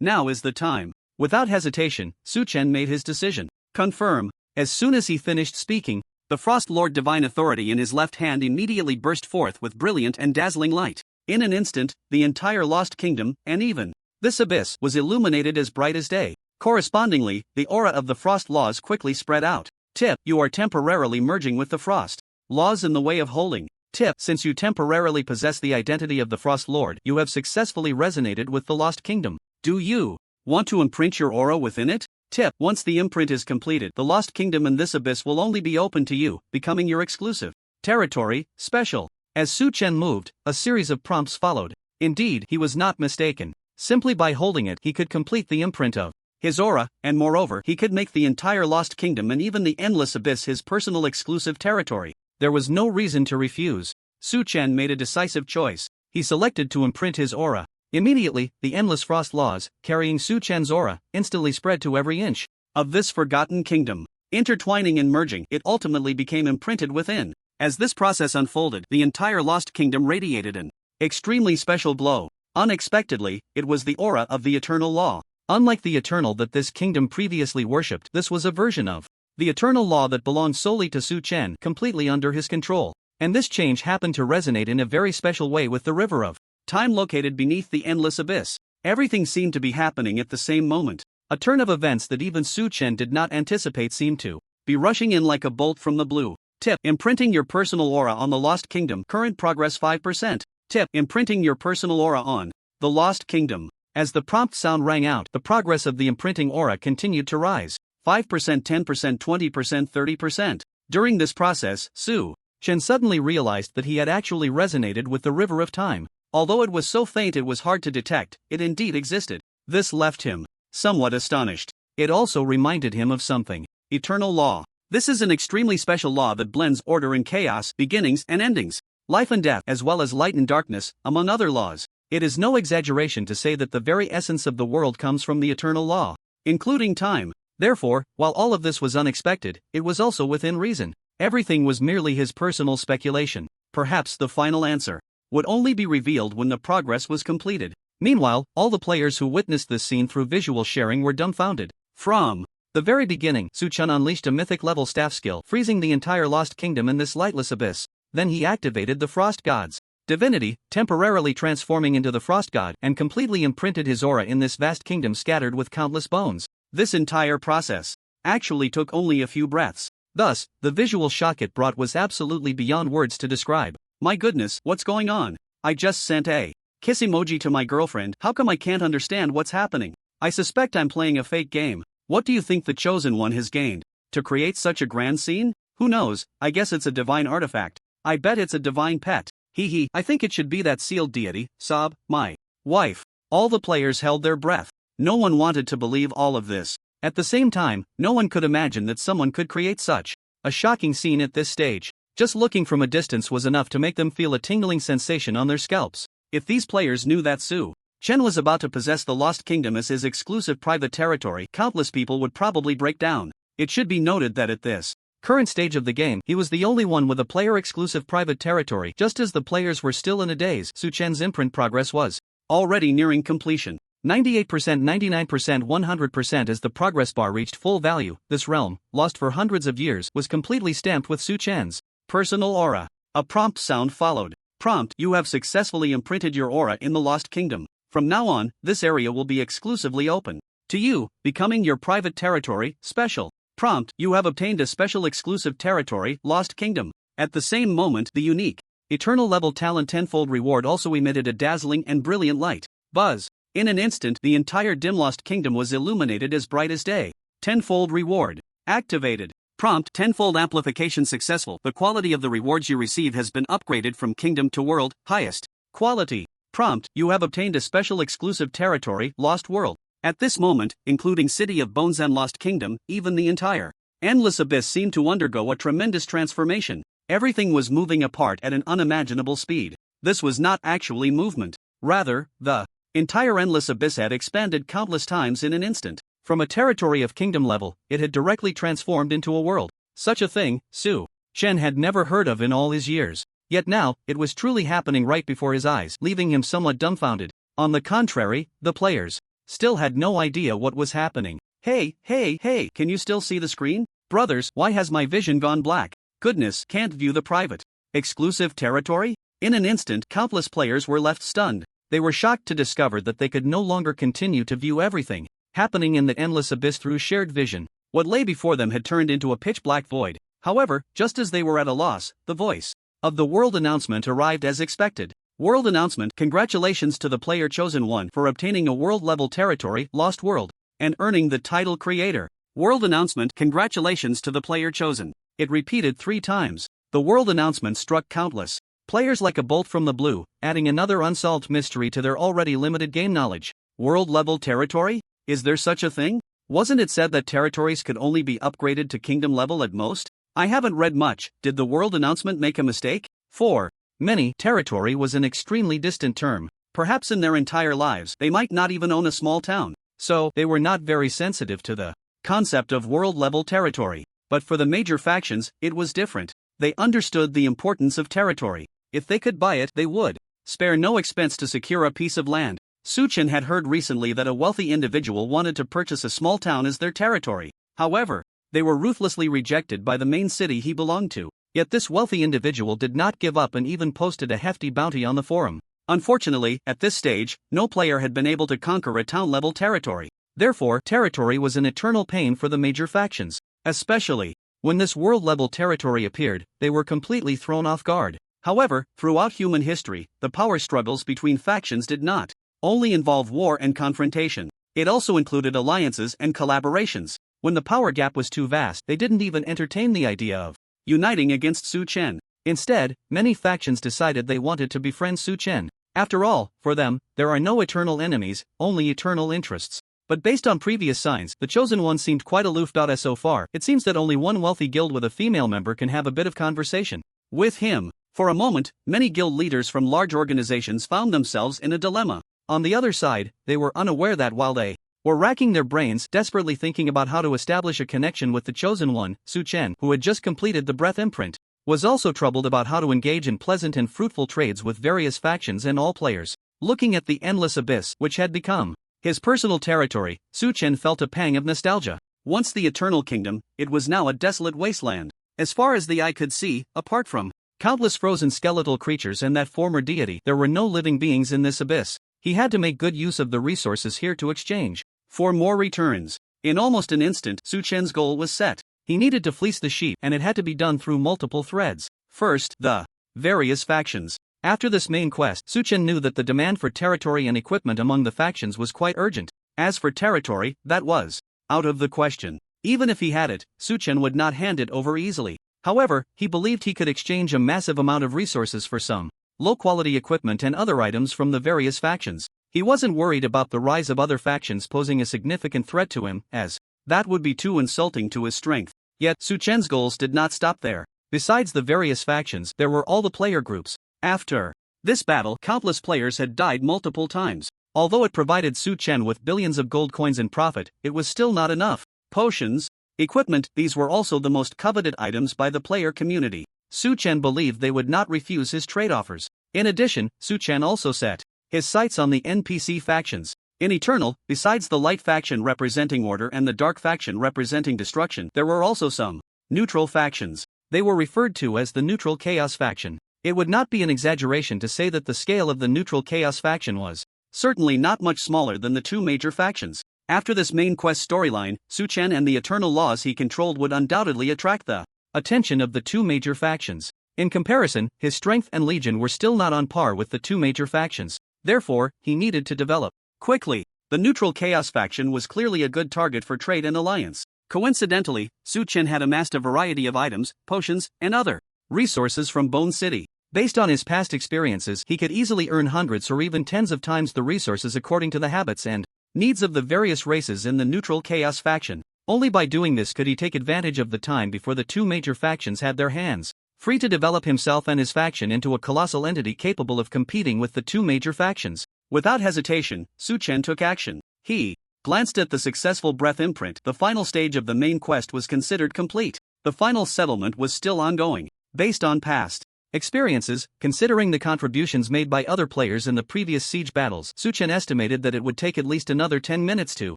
Now is the time. Without hesitation, Su Chen made his decision. Confirm. As soon as he finished speaking, the Frost Lord Divine Authority in his left hand immediately burst forth with brilliant and dazzling light. In an instant, the entire Lost Kingdom, and even this abyss, was illuminated as bright as day. Correspondingly, the aura of the Frost laws quickly spread out. Tip: you are temporarily merging with the Frost laws in the way of holding. Tip: since you temporarily possess the identity of the Frost Lord, you have successfully resonated with the Lost Kingdom. Do you want to imprint your aura within it? Tip: once the imprint is completed, the Lost Kingdom and this abyss will only be open to you, becoming your exclusive territory. Special. As Su Chen moved, a series of prompts followed. Indeed, he was not mistaken. Simply by holding it, he could complete the imprint of his aura, and moreover, he could make the entire Lost Kingdom and even the endless abyss his personal exclusive territory. There was no reason to refuse. Su Chen made a decisive choice. He selected to imprint his aura. Immediately, the endless frost laws, carrying Su Chen's aura, instantly spread to every inch of this forgotten kingdom. Intertwining and merging, it ultimately became imprinted within. As this process unfolded, the entire Lost Kingdom radiated an extremely special glow. Unexpectedly, it was the aura of the Eternal Law. Unlike the Eternal that this kingdom previously worshipped, this was a version of the Eternal Law that belonged solely to Su Chen, completely under his control. And this change happened to resonate in a very special way with the river of time located beneath the endless abyss. Everything seemed to be happening at the same moment. A turn of events that even Su Chen did not anticipate seemed to be rushing in like a bolt from the blue. Tip: imprinting your personal aura on the Lost Kingdom. Current progress 5%. Tip: imprinting your personal aura on the Lost Kingdom. As the prompt sound rang out, the progress of the imprinting aura continued to rise. 5%, 10%, 20%, 30%. During this process, Su Chen suddenly realized that he had actually resonated with the river of time. Although it was so faint it was hard to detect, it indeed existed. This left him somewhat astonished. It also reminded him of something. Eternal Law. This is an extremely special law that blends order and chaos, beginnings and endings, life and death, as well as light and darkness, among other laws. It is no exaggeration to say that the very essence of the world comes from the Eternal Law, including time. Therefore, while all of this was unexpected, it was also within reason. Everything was merely his personal speculation. Perhaps the final answer would only be revealed when the progress was completed. Meanwhile, all the players who witnessed this scene through visual sharing were dumbfounded. From the very beginning, Su Chen unleashed a mythic level staff skill, freezing the entire Lost Kingdom in this lightless abyss. Then he activated the Frost God's divinity, temporarily transforming into the Frost God, and completely imprinted his aura in this vast kingdom scattered with countless bones. This entire process actually took only a few breaths. Thus, the visual shock it brought was absolutely beyond words to describe. My goodness, what's going on? I just sent a kiss emoji to my girlfriend. How come I can't understand what's happening? I suspect I'm playing a fake game. What do you think the Chosen One has gained to create such a grand scene? Who knows? I guess it's a divine artifact. I bet it's a divine pet. Hee. I think it should be that sealed deity, Sob, my wife. All the players held their breath. No one wanted to believe all of this. At the same time, no one could imagine that someone could create such a shocking scene at this stage. Just looking from a distance was enough to make them feel a tingling sensation on their scalps. If these players knew that Su Chen was about to possess the Lost Kingdom as his exclusive private territory, countless people would probably break down. It should be noted that at this current stage of the game, he was the only one with a player-exclusive private territory. Just as the players were still in a daze, Su Chen's imprint progress was already nearing completion. 98%, 99%, 100% as the progress bar reached full value. This realm, lost for hundreds of years, was completely stamped with Su Chen's personal aura. A prompt sound followed. Prompt: you have successfully imprinted your aura in the Lost Kingdom. From now on, this area will be exclusively open to you, becoming your private territory. Special prompt: you have obtained a special exclusive territory, Lost Kingdom. At the same moment, the unique eternal level talent tenfold reward also emitted a dazzling and brilliant light. Buzz. In an instant, the entire dim Lost Kingdom was illuminated as bright as day. Tenfold reward activated. Prompt: tenfold amplification successful. The quality of the rewards you receive has been upgraded from kingdom to world, highest quality. Prompt: you have obtained a special exclusive territory, Lost World. At this moment, including City of Bones and Lost Kingdom, even the entire endless abyss seemed to undergo a tremendous transformation. Everything was moving apart at an unimaginable speed. This was not actually movement. Rather, the entire endless abyss had expanded countless times in an instant. From a territory of kingdom level, it had directly transformed into a world. Such a thing, Su Chen had never heard of in all his years. Yet now, it was truly happening right before his eyes, leaving him somewhat dumbfounded. On the contrary, the players still had no idea what was happening. Hey, can you still see the screen? Brothers, why has my vision gone black? Goodness, can't view the private exclusive territory? In an instant, countless players were left stunned. They were shocked to discover that they could no longer continue to view everything happening in the endless abyss through shared vision. What lay before them had turned into a pitch-black void. However, just as they were at a loss, the voice of the world announcement arrived as expected. World announcement: congratulations to the player chosen one for obtaining a world-level territory, Lost World, and earning the title Creator. World announcement: congratulations to the player chosen. It repeated 3 times. The world announcement struck countless players like a bolt from the blue, adding another unsolved mystery to their already limited game knowledge. World-level territory? Is there such a thing? Wasn't it said that territories could only be upgraded to kingdom level at most? I haven't read much. Did the world announcement make a mistake? For many, territory was an extremely distant term. Perhaps in their entire lives, they might not even own a small town. So, they were not very sensitive to the concept of world-level territory. But for the major factions, it was different. They understood the importance of territory. If they could buy it, they would spare no expense to secure a piece of land. Su Chen had heard recently that a wealthy individual wanted to purchase a small town as their territory. However, they were ruthlessly rejected by the main city he belonged to. Yet this wealthy individual did not give up and even posted a hefty bounty on the forum. Unfortunately, at this stage, no player had been able to conquer a town-level territory. Therefore, territory was an eternal pain for the major factions. Especially when this world-level territory appeared, they were completely thrown off guard. However, throughout human history, the power struggles between factions did not only involve war and confrontation. It also included alliances and collaborations. When the power gap was too vast, they didn't even entertain the idea of uniting against Su Chen. Instead, many factions decided they wanted to befriend Su Chen. After all, for them, there are no eternal enemies, only eternal interests. But based on previous signs, the chosen one seemed quite aloof. As so far, it seems that only one wealthy guild with a female member can have a bit of conversation with him. For a moment, many guild leaders from large organizations found themselves in a dilemma. On the other side, they were unaware that while they were racking their brains, desperately thinking about how to establish a connection with the chosen one, Su Chen, who had just completed the breath imprint, was also troubled about how to engage in pleasant and fruitful trades with various factions and all players. Looking at the endless abyss, which had become his personal territory, Su Chen felt a pang of nostalgia. Once the Eternal Kingdom, it was now a desolate wasteland. As far as the eye could see, apart from countless frozen skeletal creatures and that former deity, there were no living beings in this abyss. He had to make good use of the resources here to exchange for more returns. In almost an instant, Su Chen's goal was set. He needed to fleece the sheep, and it had to be done through multiple threads. First, the various factions. After this main quest, Su Chen knew that the demand for territory and equipment among the factions was quite urgent. As for territory, that was out of the question. Even if he had it, Su Chen would not hand it over easily. However, he believed he could exchange a massive amount of resources for some low-quality equipment and other items from the various factions. He wasn't worried about the rise of other factions posing a significant threat to him, as that would be too insulting to his strength. Yet, Su Chen's goals did not stop there. Besides the various factions, there were all the player groups. After this battle, countless players had died multiple times. Although it provided Su Chen with billions of gold coins in profit, it was still not enough. Potions, equipment, these were also the most coveted items by the player community. Su Chen believed they would not refuse his trade offers. In addition, Su Chen also set his sights on the NPC factions. In Eternal, besides the light faction representing order and the dark faction representing destruction, there were also some neutral factions. They were referred to as the neutral chaos faction. It would not be an exaggeration to say that the scale of the neutral chaos faction was certainly not much smaller than the two major factions. After this main quest storyline, Su Chen and the eternal laws he controlled would undoubtedly attract the attention of the two major factions. In comparison, his strength and legion were still not on par with the two major factions. Therefore, he needed to develop quickly. The neutral chaos faction was clearly a good target for trade and alliance. Coincidentally, Su Chen had amassed a variety of items, potions, and other resources from Bone City. Based on his past experiences, he could easily earn hundreds or even tens of times the resources according to the habits and needs of the various races in the neutral chaos faction. Only by doing this could he take advantage of the time before the two major factions had their hands free to develop himself and his faction into a colossal entity capable of competing with the two major factions. Without hesitation, Su Chen took action. He glanced at the successful breath imprint. The final stage of the main quest was considered complete. The final settlement was still ongoing. Based on past experiences, considering the contributions made by other players in the previous siege battles, Su Chen estimated that it would take at least another 10 minutes to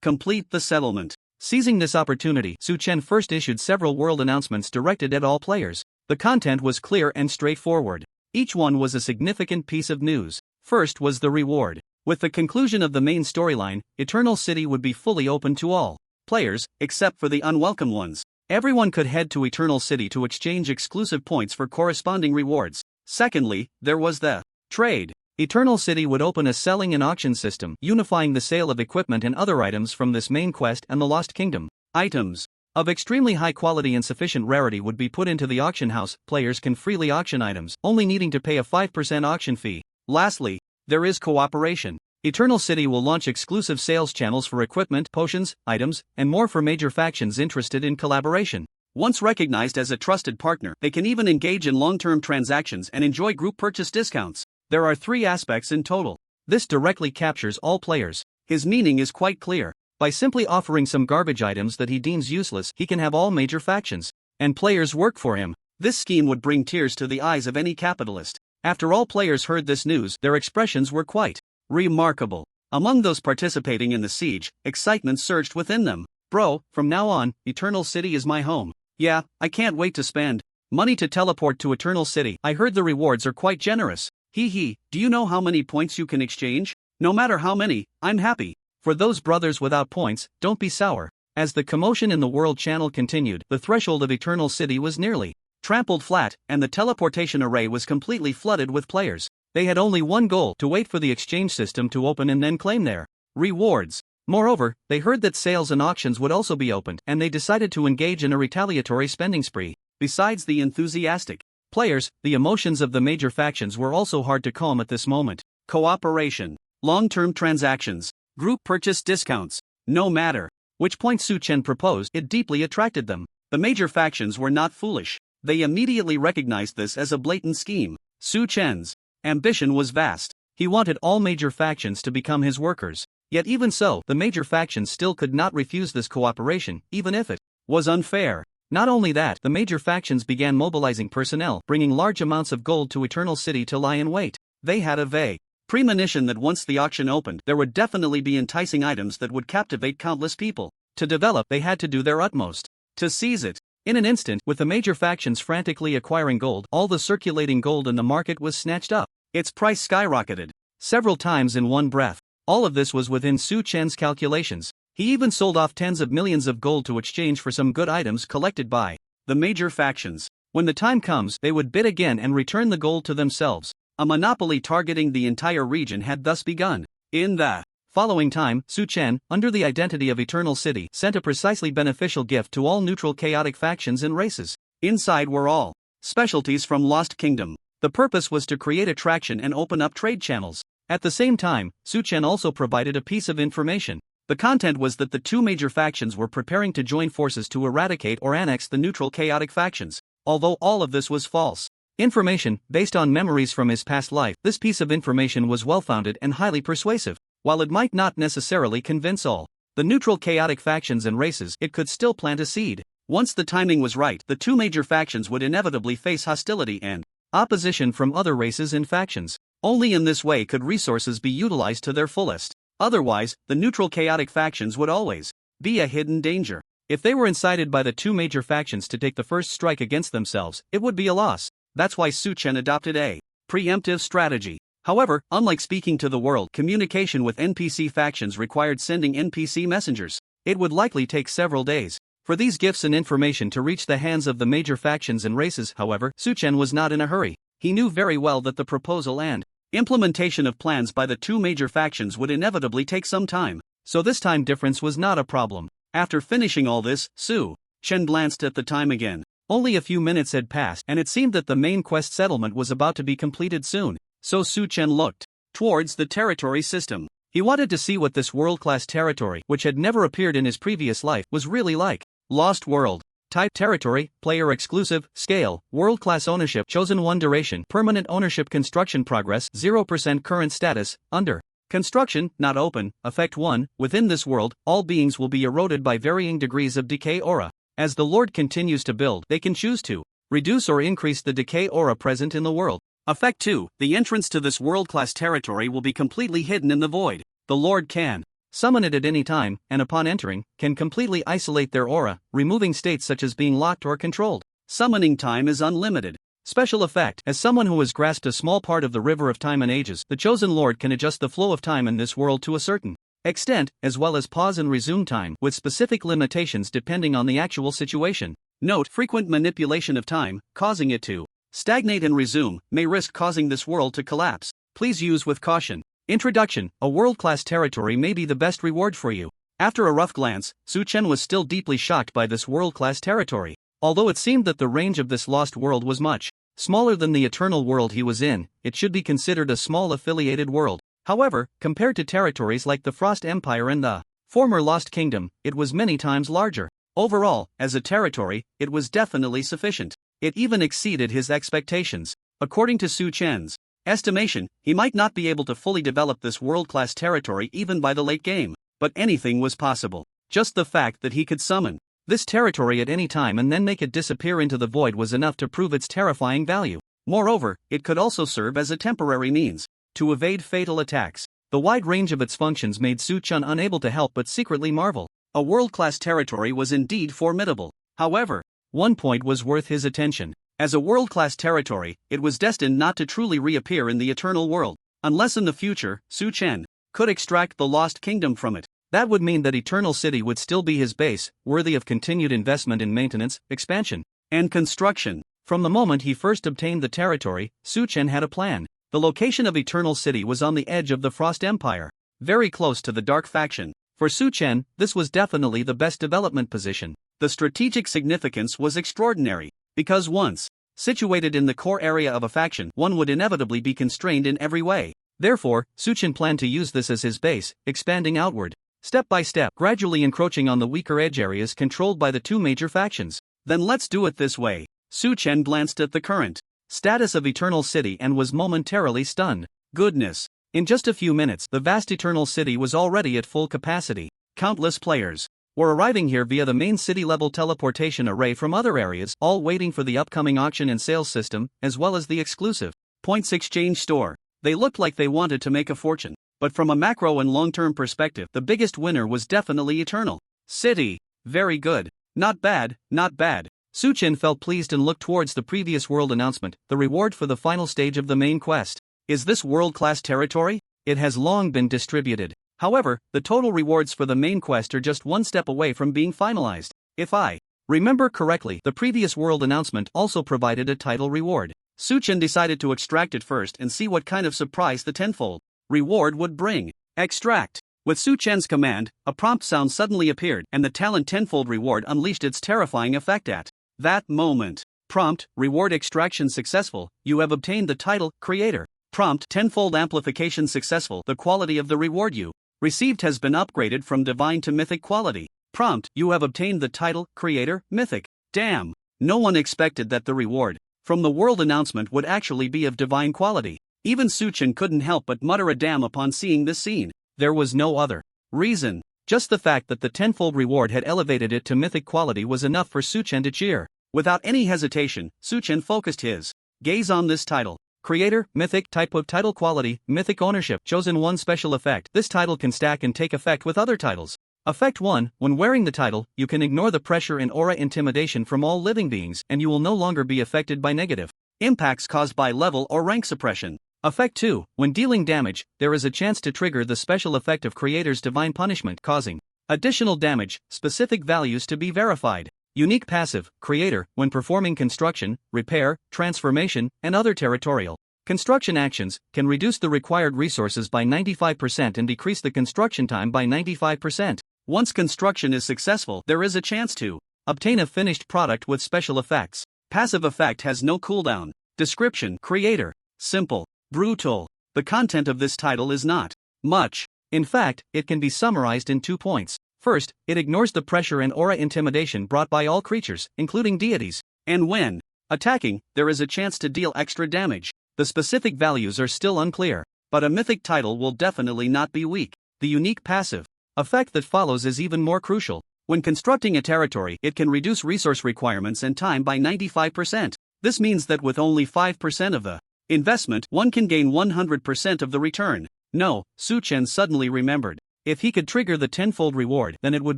complete the settlement. Seizing this opportunity, Su Chen first issued several world announcements directed at all players. The content was clear and straightforward. Each one was a significant piece of news. First was the reward. With the conclusion of the main storyline, Eternal City would be fully open to all players, except for the unwelcome ones. Everyone could head to Eternal City to exchange exclusive points for corresponding rewards. Secondly, there was the trade. Eternal City would open a selling and auction system, unifying the sale of equipment and other items from this main quest and the Lost Kingdom. Items of extremely high quality and sufficient rarity would be put into the auction house. Players can freely auction items, only needing to pay a 5% auction fee. Lastly, there is cooperation. Eternal City will launch exclusive sales channels for equipment, potions, items, and more for major factions interested in collaboration. Once recognized as a trusted partner, they can even engage in long-term transactions and enjoy group purchase discounts. There are 3 aspects in total. This directly captures all players. His meaning is quite clear. By simply offering some garbage items that he deems useless, he can have all major factions and players work for him. This scheme would bring tears to the eyes of any capitalist. After all players heard this news, their expressions were quite remarkable. Among those participating in the siege, excitement surged within them. Bro, from now on, Eternal City is my home. Yeah, I can't wait to spend money to teleport to Eternal City. I heard the rewards are quite generous. Hee, do you know how many points you can exchange? No matter how many, I'm happy. For those brothers without points, don't be sour. As the commotion in the world channel continued, the threshold of Eternal City was nearly trampled flat, and the teleportation array was completely flooded with players. They had only one goal: to wait for the exchange system to open and then claim their rewards. Moreover, they heard that sales and auctions would also be opened, and they decided to engage in a retaliatory spending spree. Besides the enthusiastic players, the emotions of the major factions were also hard to calm at this moment. Cooperation, long-term transactions, group purchase discounts. No matter which point Su Chen proposed, it deeply attracted them. The major factions were not foolish. They immediately recognized this as a blatant scheme. Su Chen's ambition was vast. He wanted all major factions to become his workers. Yet even so, the major factions still could not refuse this cooperation, even if it was unfair. Not only that, the major factions began mobilizing personnel, bringing large amounts of gold to Eternal City to lie in wait. They had a vague premonition that once the auction opened, there would definitely be enticing items that would captivate countless people. To develop, they had to do their utmost to seize it. In an instant, with the major factions frantically acquiring gold, all the circulating gold in the market was snatched up. Its price skyrocketed several times in one breath. All of this was within Su Chen's calculations. He even sold off tens of millions of gold to exchange for some good items collected by the major factions. When the time comes, they would bid again and return the gold to themselves. A monopoly targeting the entire region had thus begun. In the following time, Su Chen, under the identity of Eternal City, sent a precisely beneficial gift to all neutral chaotic factions and races. Inside were all specialties from Lost Kingdom. The purpose was to create attraction and open up trade channels. At the same time, Su Chen also provided a piece of information. The content was that the two major factions were preparing to join forces to eradicate or annex the neutral chaotic factions. Although all of this was false information, based on memories from his past life, this piece of information was well-founded and highly persuasive. While it might not necessarily convince all the neutral chaotic factions and races, it could still plant a seed. Once the timing was right, the two major factions would inevitably face hostility and opposition from other races and factions. Only in this way could resources be utilized to their fullest. Otherwise, the neutral chaotic factions would always be a hidden danger. If they were incited by the two major factions to take the first strike against themselves, it would be a loss. That's why Su-chen adopted a preemptive strategy. However, unlike speaking to the world, communication with NPC factions required sending NPC messengers. It would likely take several days for these gifts and information to reach the hands of the major factions and races. However, Su-chen was not in a hurry. He knew very well that the proposal and implementation of plans by the two major factions would inevitably take some time, so this time difference was not a problem. After finishing all this, Su-chen glanced at the time again. Only a few minutes had passed, and it seemed that the main quest settlement was about to be completed soon, so Su-chen looked towards the territory system. He wanted to see what this world-class territory, which had never appeared in his previous life, was really like. Lost World. Type: territory, player exclusive, scale, world-class ownership, chosen one duration, permanent ownership, construction progress, 0% current status, under construction, not open, effect 1, within this world, all beings will be eroded by varying degrees of decay aura. As the Lord continues to build, they can choose to reduce or increase the decay aura present in the world. Effect 2, the entrance to this world-class territory will be completely hidden in the void. The Lord can summon it at any time, and upon entering, can completely isolate their aura, removing states such as being locked or controlled. Summoning time is unlimited. Special effect: as someone who has grasped a small part of the river of time and ages, the chosen Lord can adjust the flow of time in this world to a certain extent, as well as pause and resume time, with specific limitations depending on the actual situation. Note: frequent manipulation of time, causing it to stagnate and resume, may risk causing this world to collapse. Please use with caution. Introduction: a world-class territory may be the best reward for you. After a rough glance, Su-chen was still deeply shocked by this world-class territory. Although it seemed that the range of this lost world was much smaller than the eternal world he was in, it should be considered a small affiliated world. However, compared to territories like the Frost Empire and the former Lost Kingdom, it was many times larger. Overall, as a territory, it was definitely sufficient. It even exceeded his expectations. According to Su-chen's estimation, he might not be able to fully develop this world-class territory even by the late game, but anything was possible. Just the fact that he could summon this territory at any time and then make it disappear into the void was enough to prove its terrifying value. Moreover, it could also serve as a temporary means to evade fatal attacks. The wide range of its functions made Su-chen unable to help but secretly marvel. A world-class territory was indeed formidable. However, one point was worth his attention. As a world-class territory, it was destined not to truly reappear in the eternal world, unless in the future, Su-chen could extract the Lost Kingdom from it. That would mean that Eternal City would still be his base, worthy of continued investment in maintenance, expansion, and construction. From the moment he first obtained the territory, Su-chen had a plan. The location of Eternal City was on the edge of the Frost Empire, very close to the Dark Faction. For Su-chen, this was definitely the best development position. The strategic significance was extraordinary, because once situated in the core area of a faction, one would inevitably be constrained in every way. Therefore, Su-chen planned to use this as his base, expanding outward, step by step, gradually encroaching on the weaker edge areas controlled by the two major factions. Then let's do it this way. Su-chen glanced at the current status of Eternal City and was momentarily stunned. Goodness! In just a few minutes, the vast Eternal City was already at full capacity. Countless players were arriving here via the main city-level teleportation array from other areas, all waiting for the upcoming auction and sales system, as well as the exclusive points exchange store. They looked like they wanted to make a fortune. But from a macro and long-term perspective, the biggest winner was definitely Eternal City. Very good. Not bad, not bad. Su-chen felt pleased and looked towards the previous world announcement, the reward for the final stage of the main quest. Is this world-class territory? It has long been distributed. However, the total rewards for the main quest are just one step away from being finalized. If I remember correctly, the previous world announcement also provided a title reward. Su-chen decided to extract it first and see what kind of surprise the tenfold reward would bring. Extract. With Su-chen's command, a prompt sound suddenly appeared, and the talent tenfold reward unleashed its terrifying effect at that moment. Prompt: reward extraction successful. You have obtained the title Creator. Prompt: tenfold amplification successful. The quality of the reward you received has been upgraded from divine to mythic quality. Prompt: you have obtained the title Creator Mythic. Damn! No one expected that the reward from the world announcement would actually be of divine quality. Even Su-chen couldn't help but mutter a damn upon seeing this scene. There was no other reason. Just the fact that the tenfold reward had elevated it to mythic quality was enough for Su-chen to cheer. Without any hesitation, Su-chen focused his gaze on this title. Creator, Mythic. Type of title. Quality, Mythic. Ownership, Chosen 1. Special effect. This title can stack and take effect with other titles. Effect 1. When wearing the title, you can ignore the pressure and aura intimidation from all living beings and you will no longer be affected by negative impacts caused by level or rank suppression. Effect 2. When dealing damage, there is a chance to trigger the special effect of Creator's Divine Punishment, causing additional damage, specific values to be verified. Unique passive, Creator, when performing construction, repair, transformation, and other territorial construction actions, can reduce the required resources by 95% and decrease the construction time by 95%. Once construction is successful, there is a chance to obtain a finished product with special effects. Passive effect has no cooldown. Description: Creator. Simple. Brutal. The content of this title is not much. In fact, it can be summarized in 2 points. First, it ignores the pressure and aura intimidation brought by all creatures, including deities. And when attacking, there is a chance to deal extra damage. The specific values are still unclear, but a mythic title will definitely not be weak. The unique passive effect that follows is even more crucial. When constructing a territory, it can reduce resource requirements and time by 95%. This means that with only 5% of the investment, one can gain 100% of the return. No, Su Chen suddenly remembered. If he could trigger the tenfold reward, then it would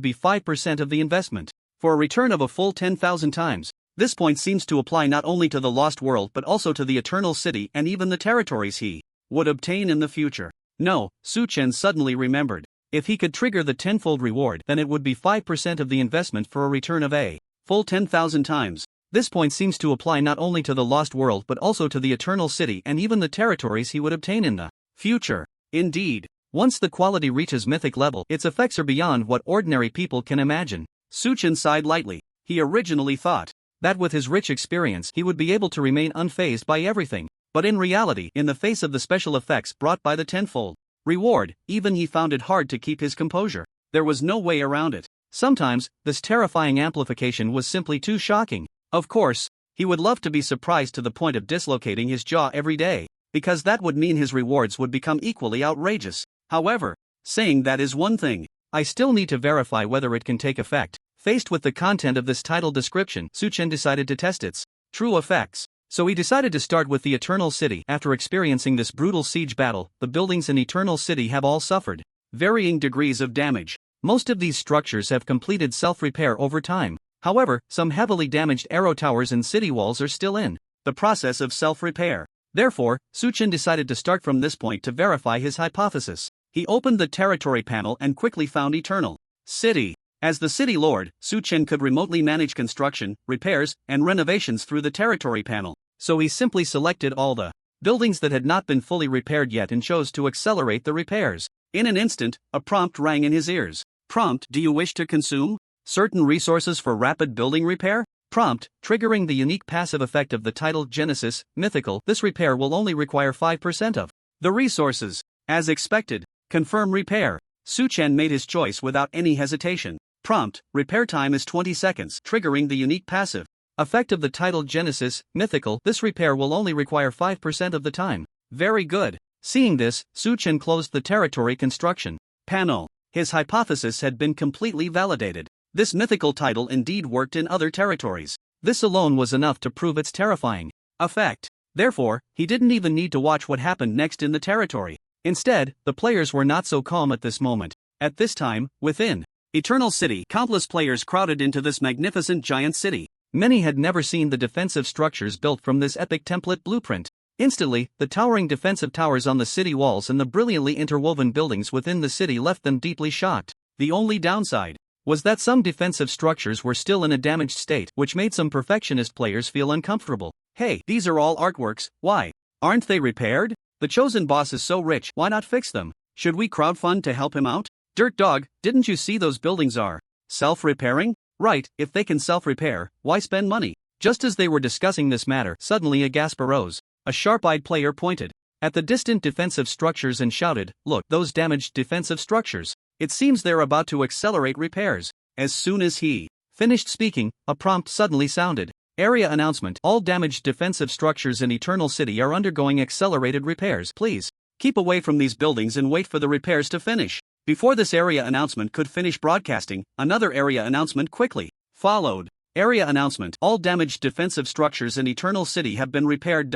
be 5% of the investment, for a return of a full 10,000 times. This point seems to apply not only to the Lost World but also to the Eternal City and even the territories he would obtain in the future. No, Su Chen suddenly remembered. If he could trigger the tenfold reward, then it would be 5% of the investment for a return of a full 10,000 times. This point seems to apply not only to the Lost World but also to the Eternal City and even the territories he would obtain in the future. Indeed, once the quality reaches mythic level, its effects are beyond what ordinary people can imagine. Su Chen sighed lightly. He originally thought that with his rich experience he would be able to remain unfazed by everything. But in reality, in the face of the special effects brought by the tenfold reward, even he found it hard to keep his composure. There was no way around it. Sometimes, this terrifying amplification was simply too shocking. Of course, he would love to be surprised to the point of dislocating his jaw every day, because that would mean his rewards would become equally outrageous. However, saying that is one thing. I still need to verify whether it can take effect. Faced with the content of this title description, Su Chen decided to test its true effects. So he decided to start with the Eternal City. After experiencing this brutal siege battle, the buildings in Eternal City have all suffered varying degrees of damage. Most of these structures have completed self-repair over time. However, some heavily damaged arrow towers and city walls are still in the process of self-repair. Therefore, Su Chen decided to start from this point to verify his hypothesis. He opened the territory panel and quickly found Eternal City. As the city lord, Su Chen could remotely manage construction, repairs, and renovations through the territory panel. So he simply selected all the buildings that had not been fully repaired yet and chose to accelerate the repairs. In an instant, a prompt rang in his ears. Prompt: do you wish to consume certain resources for rapid building repair? Prompt: triggering the unique passive effect of the title Genesis, Mythical. This repair will only require 5% of the resources. As expected, confirm repair. Su Chen made his choice without any hesitation. Prompt: repair time is 20 seconds, triggering the unique passive effect of the title Genesis, Mythical. This repair will only require 5% of the time. Very good. Seeing this, Su Chen closed the territory construction panel. His hypothesis had been completely validated. This mythical title indeed worked in other territories. This alone was enough to prove its terrifying effect. Therefore, he didn't even need to watch what happened next in the territory. Instead, the players were not so calm at this moment. At this time, within Eternal City, countless players crowded into this magnificent giant city. Many had never seen the defensive structures built from this epic template blueprint. Instantly, the towering defensive towers on the city walls and the brilliantly interwoven buildings within the city left them deeply shocked. The only downside was that some defensive structures were still in a damaged state, which made some perfectionist players feel uncomfortable. Hey, these are all artworks, why aren't they repaired? The chosen boss is so rich, why not fix them? Should we crowdfund to help him out? Dirt dog, didn't you see those buildings are self-repairing? Right, if they can self-repair, why spend money? Just as they were discussing this matter, suddenly a gasp arose. A sharp-eyed player pointed at the distant defensive structures and shouted, "Look, those damaged defensive structures. It seems they're about to accelerate repairs." As soon as he finished speaking, a prompt suddenly sounded. Area announcement: all damaged defensive structures in Eternal City are undergoing accelerated repairs. Please keep away from these buildings and wait for the repairs to finish. Before this area announcement could finish broadcasting, another area announcement quickly followed. Area announcement: all damaged defensive structures in Eternal City have been repaired.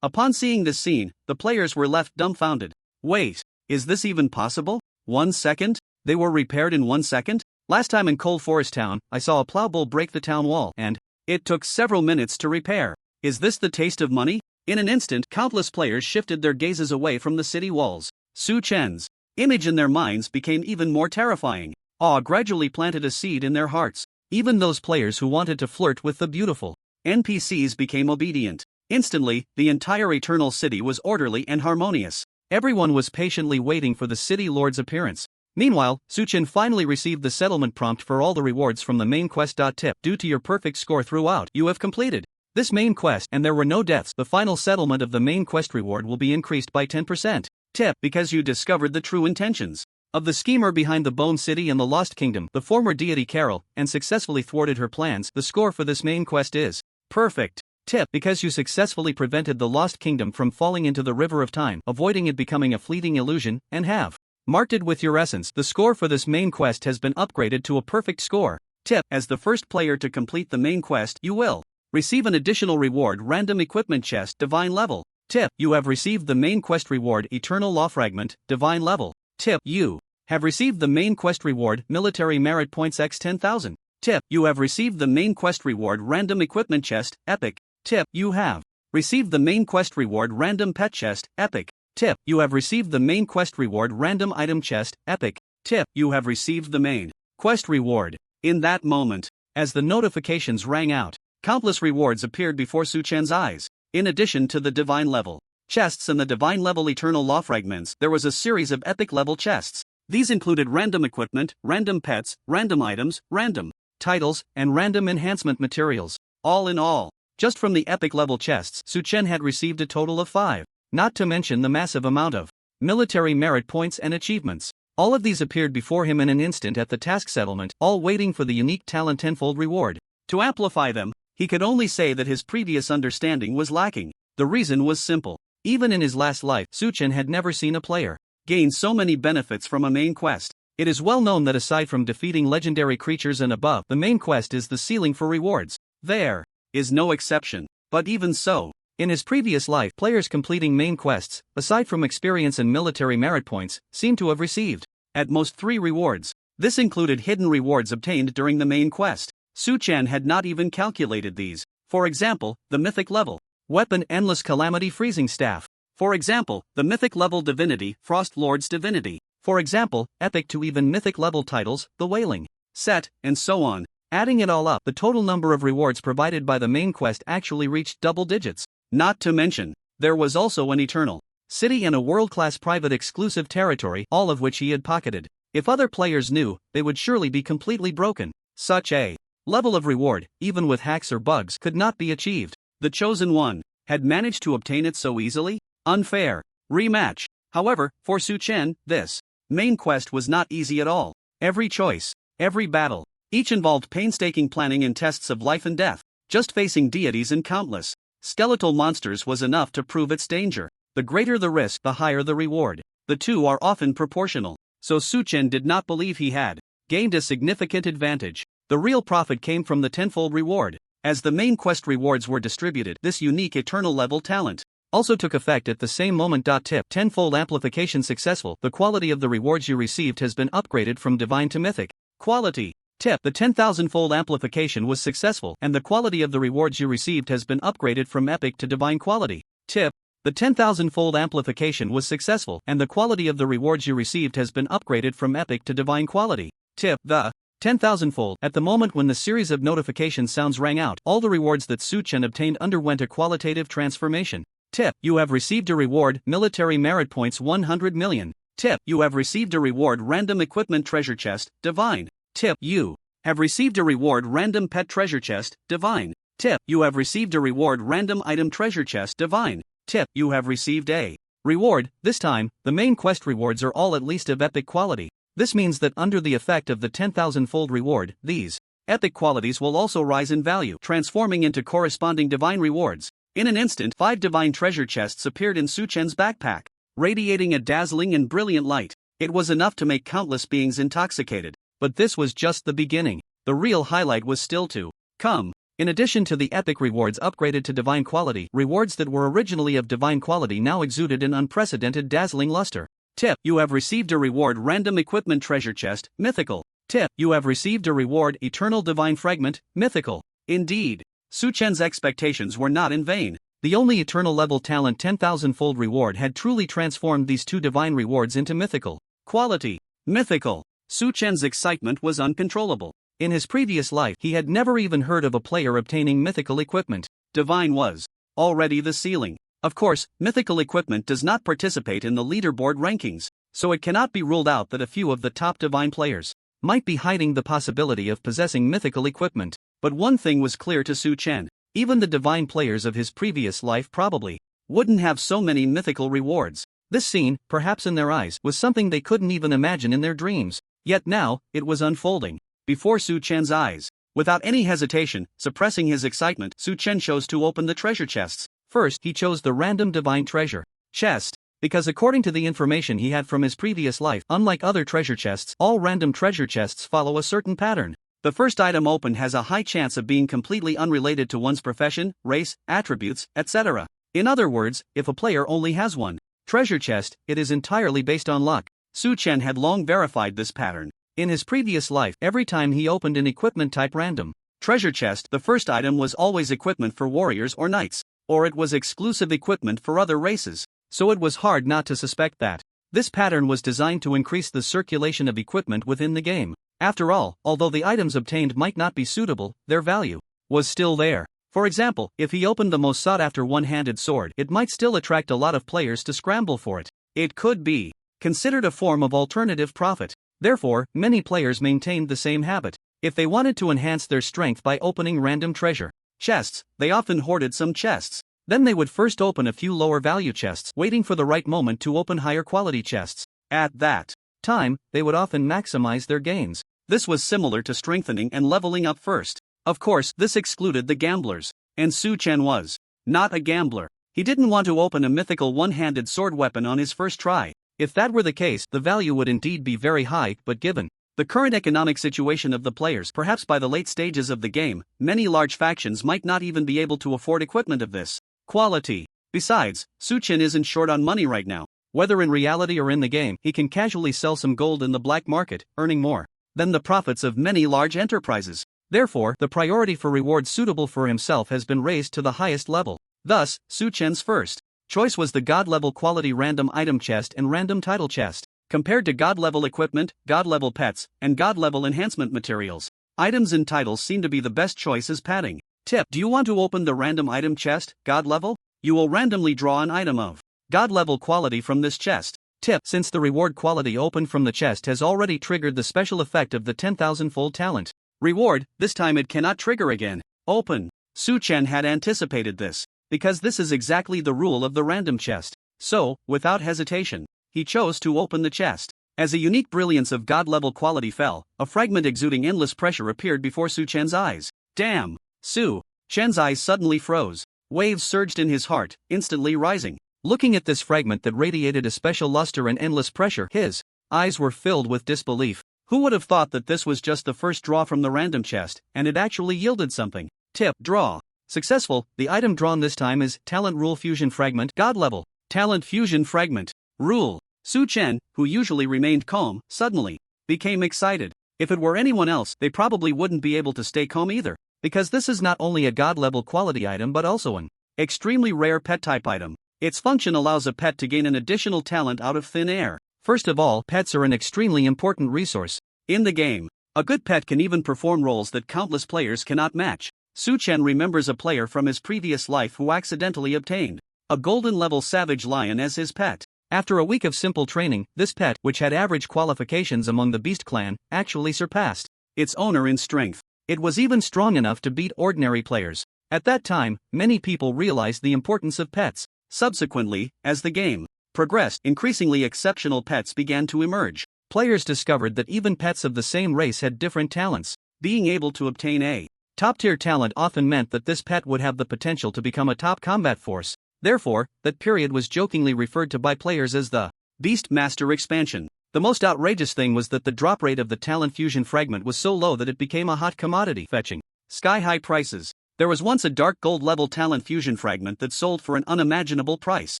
Upon seeing this scene, the players were left dumbfounded. Wait, is this even possible? 1 second? They were repaired in 1 second? Last time in Cold Forest Town, I saw a plow bull break the town wall, and it took several minutes to repair. Is this the taste of money? In an instant, countless players shifted their gazes away from the city walls. Su Chen's image in their minds became even more terrifying. Awe gradually planted a seed in their hearts. Even those players who wanted to flirt with the beautiful NPCs became obedient. Instantly, the entire Eternal City was orderly and harmonious. Everyone was patiently waiting for the city lord's appearance. Meanwhile, Su Chen finally received the settlement prompt for all the rewards from the main quest. Tip: due to your perfect score throughout, you have completed this main quest and there were no deaths. The final settlement of the main quest reward will be increased by 10%. Tip: because you discovered the true intentions of the schemer behind the Bone City and the Lost Kingdom, the former deity Carol, and successfully thwarted her plans. The score for this main quest is perfect. Tip: because you successfully prevented the Lost Kingdom from falling into the river of time, avoiding it becoming a fleeting illusion, and have marked it with your essence. The score for this main quest has been upgraded to a perfect score. Tip: as the first player to complete the main quest, you will receive an additional reward, random equipment chest, divine level. Tip: you have received the main quest reward, eternal law fragment, divine level. Tip: you have received the main quest reward, military merit points x 10,000. Tip: you have received the main quest reward, random equipment chest, epic. Tip: you have received the main quest reward, random pet chest, epic. Tip: you have received the main quest reward, random item chest, epic. Tip: you have received the main quest reward. In that moment, as the notifications rang out, countless rewards appeared before Su Chen's eyes. In addition to the divine level chests and the divine level eternal law fragments, there was a series of epic level chests. These included random equipment, random pets, random items, random titles, and random enhancement materials. All in all, just from the epic level chests, Su Chen had received a total of 5, not to mention the massive amount of military merit points and achievements. All of these appeared before him in an instant at the task settlement, all waiting for the unique talent tenfold reward. To amplify them, he could only say that his previous understanding was lacking. The reason was simple. Even in his last life, Su Chen had never seen a player gain so many benefits from a main quest. It is well known that aside from defeating legendary creatures and above, the main quest is the ceiling for rewards. There is no exception. But even so, in his previous life, players completing main quests, aside from experience and military merit points, seem to have received at most 3 rewards. This included hidden rewards obtained during the main quest. Su Chen had not even calculated these. For example, the mythic level weapon Endless Calamity Freezing Staff. For example, the mythic level divinity Frost Lord's Divinity. For example, epic to even mythic level titles, the Wailing Set, and so on. Adding it all up, the total number of rewards provided by the main quest actually reached double digits. Not to mention, there was also an eternal city and a world-class private exclusive territory, all of which he had pocketed. If other players knew, they would surely be completely broken. Such a level of reward, even with hacks or bugs, could not be achieved. The chosen one had managed to obtain it so easily? Unfair. Rematch. However, for Su Chen, this main quest was not easy at all. Every choice, every battle, each involved painstaking planning and tests of life and death. Just facing deities and countless skeletal monsters was enough to prove its danger. The greater the risk, the higher the reward. The two are often proportional. So Su Chen did not believe he had gained a significant advantage. The real profit came from the tenfold reward. As the main quest rewards were distributed, this unique eternal level talent also took effect at the same moment. Tip: tenfold amplification successful. The quality of the rewards you received has been upgraded from divine to mythic quality. Tip: the 10,000-fold amplification was successful, and the quality of the rewards you received has been upgraded from epic to divine quality. Tip: the 10,000-fold amplification was successful, and the quality of the rewards you received has been upgraded from epic to divine quality. Tip: the 10,000-fold. At the moment when the series of notification sounds rang out, all the rewards that Su Chen obtained underwent a qualitative transformation. Tip: you have received a reward, military merit points 100 million. Tip: you have received a reward, random equipment treasure chest, divine. Tip: you have received a reward, random pet treasure chest, divine. Tip: you have received a reward, random item treasure chest, divine. Tip: you have received a reward. This time, the main quest rewards are all at least of epic quality. This means that under the effect of the 10,000-fold reward, these epic qualities will also rise in value, transforming into corresponding divine rewards. In an instant, 5 divine treasure chests appeared in Su Chen's backpack, radiating a dazzling and brilliant light. It was enough to make countless beings intoxicated. But this was just the beginning. The real highlight was still to come. In addition to the epic rewards upgraded to divine quality, rewards that were originally of divine quality now exuded an unprecedented dazzling luster. Tip: you have received a reward random equipment treasure chest, mythical. Tip: you have received a reward eternal divine fragment, mythical. Indeed, Su Chen's expectations were not in vain. The only eternal level talent 10,000-fold reward had truly transformed these two divine rewards into mythical quality. Mythical. Su Chen's excitement was uncontrollable. In his previous life, he had never even heard of a player obtaining mythical equipment. Divine was already the ceiling. Of course, mythical equipment does not participate in the leaderboard rankings, so it cannot be ruled out that a few of the top divine players might be hiding the possibility of possessing mythical equipment. But one thing was clear to Su Chen: even the divine players of his previous life probably wouldn't have so many mythical rewards. This scene, perhaps in their eyes, was something they couldn't even imagine in their dreams. Yet now, it was unfolding before Su Chen's eyes. Without any hesitation, suppressing his excitement, Su Chen chose to open the treasure chests. First, he chose the random divine treasure chest, because according to the information he had from his previous life, unlike other treasure chests, all random treasure chests follow a certain pattern. The first item opened has a high chance of being completely unrelated to one's profession, race, attributes, etc. In other words, if a player only has one treasure chest, it is entirely based on luck. Su Chen had long verified this pattern. In his previous life, every time he opened an equipment type random treasure chest, the first item was always equipment for warriors or knights, or it was exclusive equipment for other races, so it was hard not to suspect that this pattern was designed to increase the circulation of equipment within the game. After all, although the items obtained might not be suitable, their value was still there. For example, if he opened the most sought-after one-handed sword, it might still attract a lot of players to scramble for it. It could be considered a form of alternative profit. Therefore, many players maintained the same habit. If they wanted to enhance their strength by opening random treasure chests, they often hoarded some chests. Then they would first open a few lower value chests, waiting for the right moment to open higher quality chests. At that time, they would often maximize their gains. This was similar to strengthening and leveling up first. Of course, this excluded the gamblers. And Su Chen was not a gambler. He didn't want to open a mythical one-handed sword weapon on his first try. If that were the case, the value would indeed be very high, but given the current economic situation of the players, perhaps by the late stages of the game, many large factions might not even be able to afford equipment of this quality. Besides, Su Chen isn't short on money right now. Whether in reality or in the game, he can casually sell some gold in the black market, earning more than the profits of many large enterprises. Therefore, the priority for rewards suitable for himself has been raised to the highest level. Thus, Su Chen's first choice was the God-level quality random item chest and random title chest. Compared to God-level equipment, God-level pets, and God-level enhancement materials, items and titles seem to be the best choice as padding. Tip: do you want to open the random item chest, God level? You will randomly draw an item of God level quality from this chest. Tip: since the reward quality opened from the chest has already triggered the special effect of the 10,000-fold talent reward, this time it cannot trigger again. Open. Su Chen had anticipated this, because this is exactly the rule of the random chest. So, without hesitation, he chose to open the chest. As a unique brilliance of God-level quality fell, a fragment exuding endless pressure appeared before Su Chen's eyes. Damn! Su Chen's eyes suddenly froze. Waves surged in his heart, instantly rising. Looking at this fragment that radiated a special luster and endless pressure, his eyes were filled with disbelief. Who would have thought that this was just the first draw from the random chest, and it actually yielded something? Tip: draw. Successful. The item drawn this time is Talent Rule Fusion Fragment, God level. Talent Fusion Fragment. Rule. Su Chen, who usually remained calm, suddenly became excited. If it were anyone else, they probably wouldn't be able to stay calm either, because this is not only a God-level quality item but also an extremely rare pet-type item. Its function allows a pet to gain an additional talent out of thin air. First of all, pets are an extremely important resource in the game. A good pet can even perform roles that countless players cannot match. Su Chen remembers a player from his previous life who accidentally obtained a golden-level savage lion as his pet. After a week of simple training, this pet, which had average qualifications among the Beast Clan, actually surpassed its owner in strength. It was even strong enough to beat ordinary players. At that time, many people realized the importance of pets. Subsequently, as the game progressed, increasingly exceptional pets began to emerge. Players discovered that even pets of the same race had different talents. Being able to obtain a top-tier talent often meant that this pet would have the potential to become a top combat force. Therefore, that period was jokingly referred to by players as the Beast Master expansion. The most outrageous thing was that the drop rate of the talent fusion fragment was so low that it became a hot commodity, fetching sky-high prices. There was once a dark gold level talent fusion fragment that sold for an unimaginable price.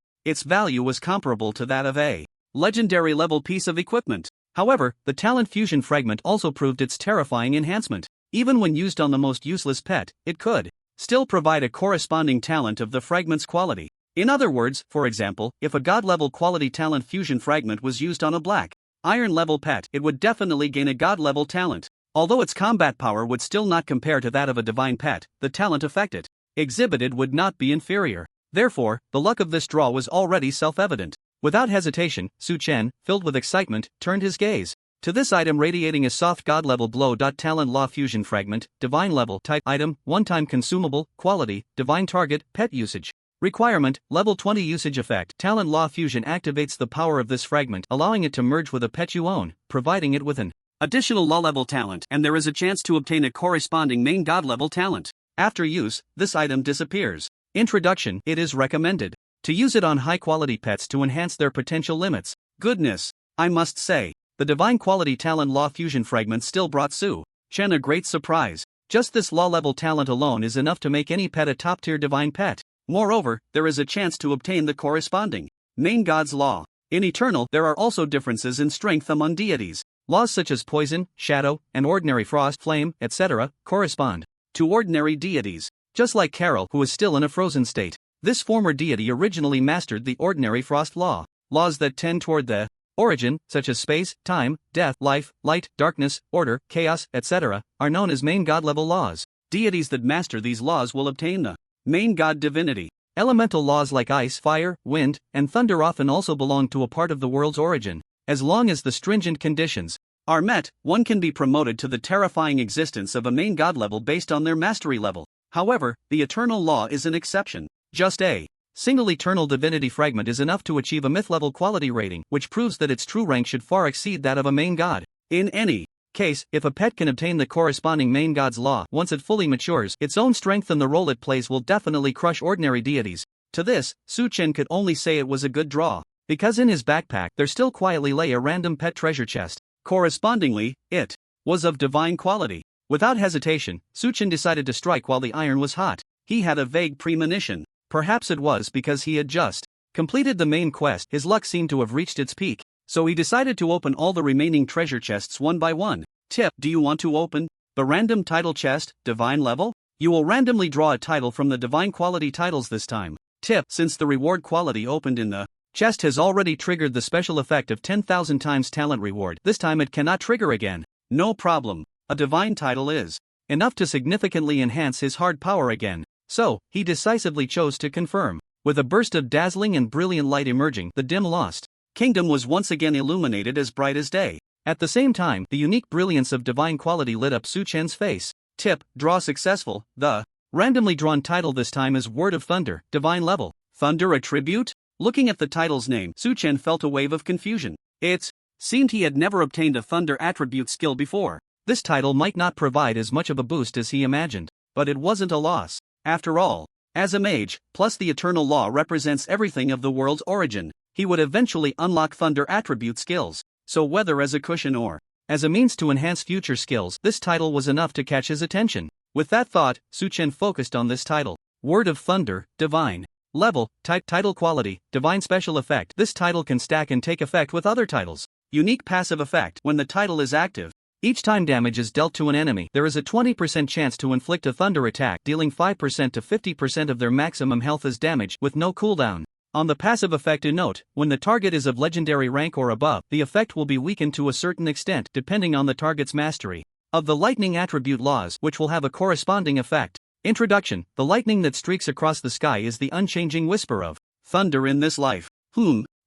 Its value was comparable to that of a legendary level piece of equipment. However, the talent fusion fragment also proved its terrifying enhancement. Even when used on the most useless pet, it could still provide a corresponding talent of the fragment's quality. In other words, for example, if a god-level quality talent fusion fragment was used on a black iron-level pet, it would definitely gain a god-level talent. Although its combat power would still not compare to that of a divine pet, the talent effect it exhibited would not be inferior. Therefore, the luck of this draw was already self-evident. Without hesitation, Su Chen, filled with excitement, turned his gaze to this item, radiating a soft god-level glow. Talent law fusion fragment, divine level, type item, one-time consumable, quality, divine target, pet usage. Requirement, level 20 usage effect. Talent law fusion activates the power of this fragment, allowing it to merge with a pet you own, providing it with an additional law level talent, and there is a chance to obtain a corresponding main god level talent. After use, this item disappears. Introduction, it is recommended to use it on high-quality pets to enhance their potential limits. Goodness, I must say, the divine quality talent law fusion fragment still brought Su Chen a great surprise. Just this law level talent alone is enough to make any pet a top-tier divine pet. Moreover, there is a chance to obtain the corresponding main god's law. In Eternal, there are also differences in strength among deities. Laws such as poison, shadow, and ordinary frost, flame, etc., correspond to ordinary deities. Just like Carol, who is still in a frozen state, this former deity originally mastered the ordinary frost law. Laws that tend toward the origin, such as space, time, death, life, light, darkness, order, chaos, etc., are known as main god level laws. Deities that master these laws will obtain the main god divinity. Elemental laws like ice, fire, wind, and thunder often also belong to a part of the world's origin. As long as the stringent conditions are met, one can be promoted to the terrifying existence of a main god level based on their mastery level. However, the eternal law is an exception. Just a single eternal divinity fragment is enough to achieve a myth level quality rating, which proves that its true rank should far exceed that of a main god. In any case, if a pet can obtain the corresponding main god's law once it fully matures, its own strength and the role it plays will definitely crush ordinary deities. To this, Su Chen could only say it was a good draw, because in his backpack there still quietly lay a random pet treasure chest. Correspondingly, it was of divine quality. Without hesitation, Su Chen decided to strike while the iron was hot. He had a vague premonition. Perhaps it was because he had just completed the main quest, his luck seemed to have reached its peak. So he decided to open all the remaining treasure chests one by one. Tip: do you want to open the random title chest, divine level? You will randomly draw a title from the divine quality titles this time. Tip: since the reward quality opened in the chest has already triggered the special effect of 10,000 times talent reward, this time it cannot trigger again. No problem. A divine title is enough to significantly enhance his hard power again. So, he decisively chose to confirm. With a burst of dazzling and brilliant light emerging, the dim lost kingdom was once again illuminated as bright as day. At the same time, the unique brilliance of divine quality lit up Su Chen's face. Tip: draw successful. The randomly drawn title this time is Word of Thunder, divine level. Thunder attribute? Looking at the title's name, Su Chen felt a wave of confusion. It seemed he had never obtained a thunder attribute skill before. This title might not provide as much of a boost as he imagined, but it wasn't a loss. After all, as a mage, plus the eternal law represents everything of the world's origin, he would eventually unlock thunder attribute skills. So whether as a cushion or as a means to enhance future skills, this title was enough to catch his attention. With that thought, Su Chen focused on this title. Word of Thunder, divine level, type, title quality, divine special effect. This title can stack and take effect with other titles. Unique passive effect: when the title is active, each time damage is dealt to an enemy, there is a 20% chance to inflict a thunder attack, dealing 5% to 50% of their maximum health as damage, with no cooldown. On the passive effect, a note: when the target is of legendary rank or above, the effect will be weakened to a certain extent, depending on the target's mastery of the lightning attribute laws, which will have a corresponding effect. Introduction: the lightning that streaks across the sky is the unchanging whisper of thunder in this life.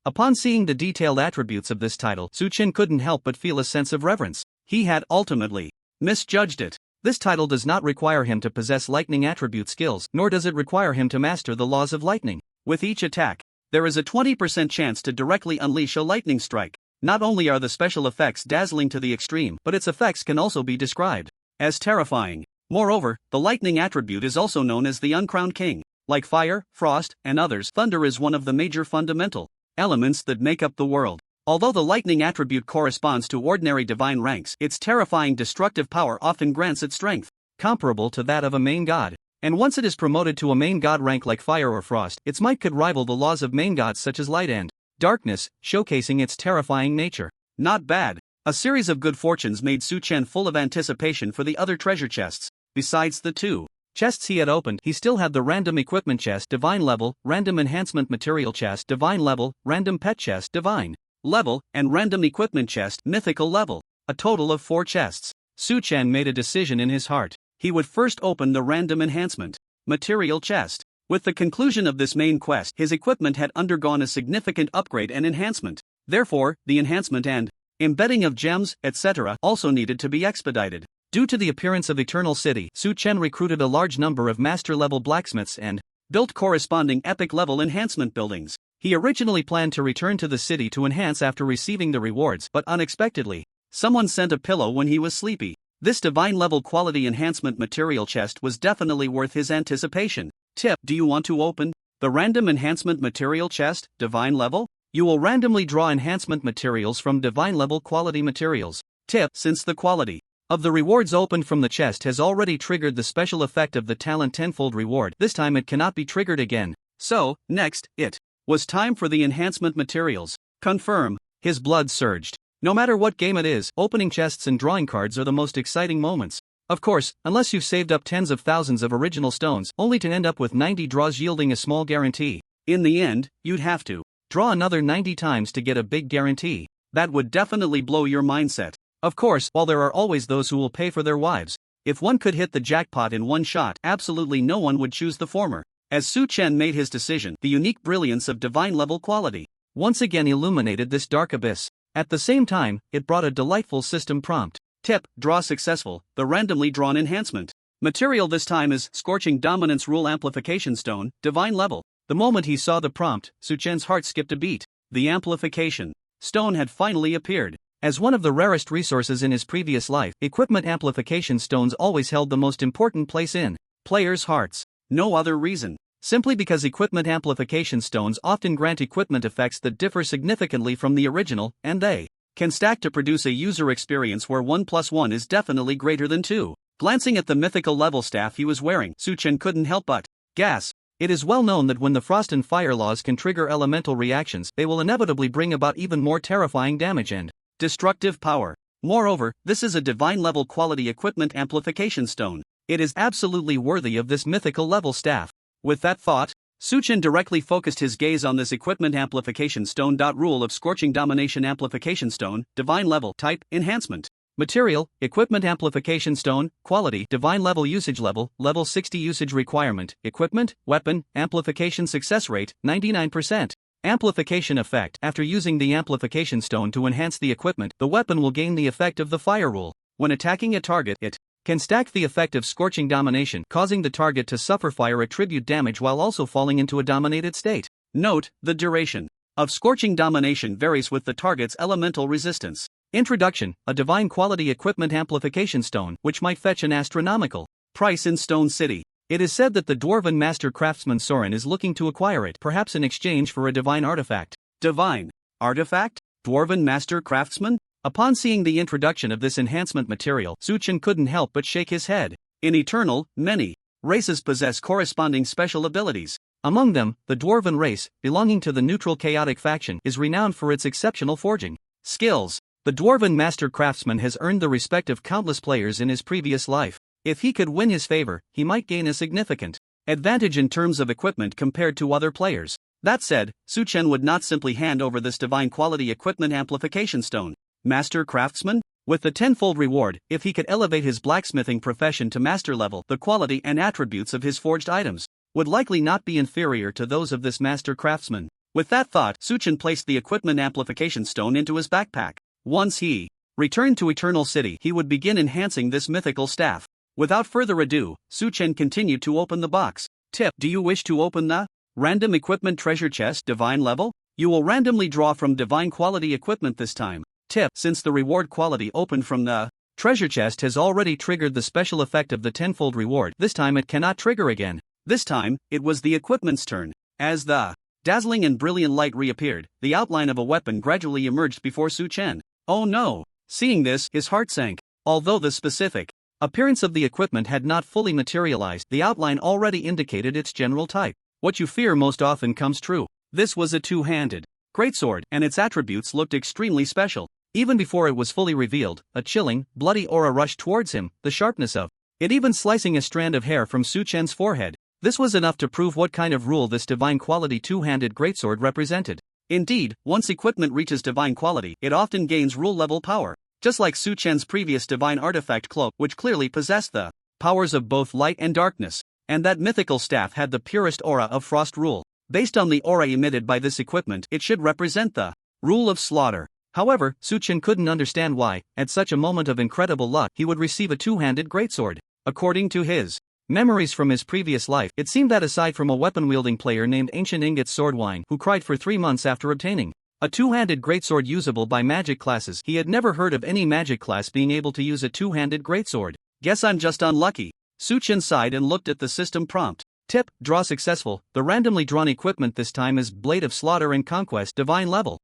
Upon seeing the detailed attributes of this title, Su Chen couldn't help but feel a sense of reverence. He had ultimately misjudged it. This title does not require him to possess lightning attribute skills, nor does it require him to master the laws of lightning. With each attack, there is a 20% chance to directly unleash a lightning strike. Not only are the special effects dazzling to the extreme, but its effects can also be described as terrifying. Moreover, the lightning attribute is also known as the uncrowned king. Like fire, frost, and others, thunder is one of the major fundamental elements that make up the world. Although the lightning attribute corresponds to ordinary divine ranks, its terrifying destructive power often grants it strength comparable to that of a main god. And once it is promoted to a main god rank like fire or frost, its might could rival the laws of main gods such as light and darkness, showcasing its terrifying nature. Not bad. A series of good fortunes made Su Chen full of anticipation for the other treasure chests. Besides the two chests he had opened, he still had the random equipment chest divine level, random enhancement material chest divine level, random pet chest divine level, and random equipment chest mythical level. A total of 4 chests. Su Chen made a decision in his heart. He would first open the random enhancement material chest. With the conclusion of this main quest, his equipment had undergone a significant upgrade and enhancement. Therefore, the enhancement and embedding of gems, etc. also needed to be expedited. Due to the appearance of Eternal City, Su Chen recruited a large number of master-level blacksmiths and built corresponding epic-level enhancement buildings. He originally planned to return to the city to enhance after receiving the rewards, but unexpectedly, someone sent a pillow when he was sleepy. This divine-level quality enhancement material chest was definitely worth his anticipation. Tip: do you want to open the random enhancement material chest, divine level? You will randomly draw enhancement materials from divine level quality materials. Tip: since the quality of the rewards opened from the chest has already triggered the special effect of the talent tenfold reward, this time it cannot be triggered again. So, next, it was time for the enhancement materials. Confirm. His blood surged. No matter what game it is, opening chests and drawing cards are the most exciting moments. Of course, unless you've saved up tens of thousands of original stones, only to end up with 90 draws yielding a small guarantee. In the end, you'd have to draw another 90 times to get a big guarantee. That would definitely blow your mindset. Of course, while there are always those who will pay for their wives, if one could hit the jackpot in one shot, absolutely no one would choose the former. As Su Chen made his decision, the unique brilliance of divine level quality once again illuminated this dark abyss. At the same time, it brought a delightful system prompt. Tip: draw successful, the randomly drawn enhancement material this time is Scorching Dominance Rule Amplification Stone, divine level. The moment he saw the prompt, Su Chen's heart skipped a beat. The amplification stone had finally appeared. As one of the rarest resources in his previous life, equipment amplification stones always held the most important place in players' hearts. No other reason. Simply because equipment amplification stones often grant equipment effects that differ significantly from the original, and they can stack to produce a user experience where 1 + 1 is definitely greater than 2. Glancing at the mythical level staff he was wearing, Su Chen couldn't help but gasp. It is well known that when the frost and fire laws can trigger elemental reactions, they will inevitably bring about even more terrifying damage and destructive power. Moreover, this is a divine level quality equipment amplification stone. It is absolutely worthy of this mythical level staff. With that thought, Su Chen directly focused his gaze on this equipment amplification stone. Rule of Scorching Domination Amplification Stone, divine level, type, enhancement. Material, equipment amplification stone, quality, divine level usage level, level 60 usage requirement, equipment, weapon, amplification success rate, 99%. Amplification effect: after using the amplification stone to enhance the equipment, the weapon will gain the effect of the fire rule. When attacking a target, it can stack the effect of Scorching Domination, causing the target to suffer fire attribute damage while also falling into a dominated state. Note: the duration of Scorching Domination varies with the target's elemental resistance. Introduction: a divine quality equipment amplification stone, which might fetch an astronomical price in Stone City. It is said that the dwarven master craftsman Soren is looking to acquire it, perhaps in exchange for a divine artifact. Divine artifact? Dwarven master craftsman? Upon seeing the introduction of this enhancement material, Su Chen couldn't help but shake his head. In Eternal, many races possess corresponding special abilities. Among them, the dwarven race, belonging to the neutral chaotic faction, is renowned for its exceptional forging skills. The dwarven master craftsman has earned the respect of countless players in his previous life. If he could win his favor, he might gain a significant advantage in terms of equipment compared to other players. That said, Su Chen would not simply hand over this divine quality equipment amplification stone. Master craftsman? With the tenfold reward, if he could elevate his blacksmithing profession to master level, the quality and attributes of his forged items would likely not be inferior to those of this master craftsman. With that thought, Su Chen placed the equipment amplification stone into his backpack. Once he returned to Eternal City, he would begin enhancing this mythical staff. Without further ado, Su Chen continued to open the box. Tip: do you wish to open the random equipment treasure chest divine level? You will randomly draw from divine quality equipment this time. Tip: since the reward quality opened from the treasure chest has already triggered the special effect of the tenfold reward, this time it cannot trigger again. This time, it was the equipment's turn. As the dazzling and brilliant light reappeared, the outline of a weapon gradually emerged before Su Chen. Oh no! Seeing this, his heart sank. Although the specific Appearance of the equipment had not fully materialized, the outline already indicated its general type. What you fear most often comes true. This was a two-handed greatsword, and its attributes looked extremely special. Even before it was fully revealed, a chilling, bloody aura rushed towards him, the sharpness of it even slicing a strand of hair from Su Chen's forehead. This was enough to prove what kind of rule this divine quality two-handed greatsword represented. Indeed, once equipment reaches divine quality, it often gains rule-level power. Just like Su Chen's previous divine artifact cloak, which clearly possessed the powers of both light and darkness, and that mythical staff had the purest aura of frost rule. Based on the aura emitted by this equipment, it should represent the rule of slaughter. However, Su Chen couldn't understand why, at such a moment of incredible luck, he would receive a two-handed greatsword. According to his memories from his previous life, it seemed that aside from a weapon-wielding player named Ancient Ingots Swordwine, who cried for 3 months after obtaining a two-handed greatsword usable by magic classes, he had never heard of any magic class being able to use a two-handed greatsword. Guess I'm just unlucky. Su Chen sighed and looked at the system prompt. Tip, draw successful. The randomly drawn equipment this time is Blade of Slaughter and Conquest, divine level.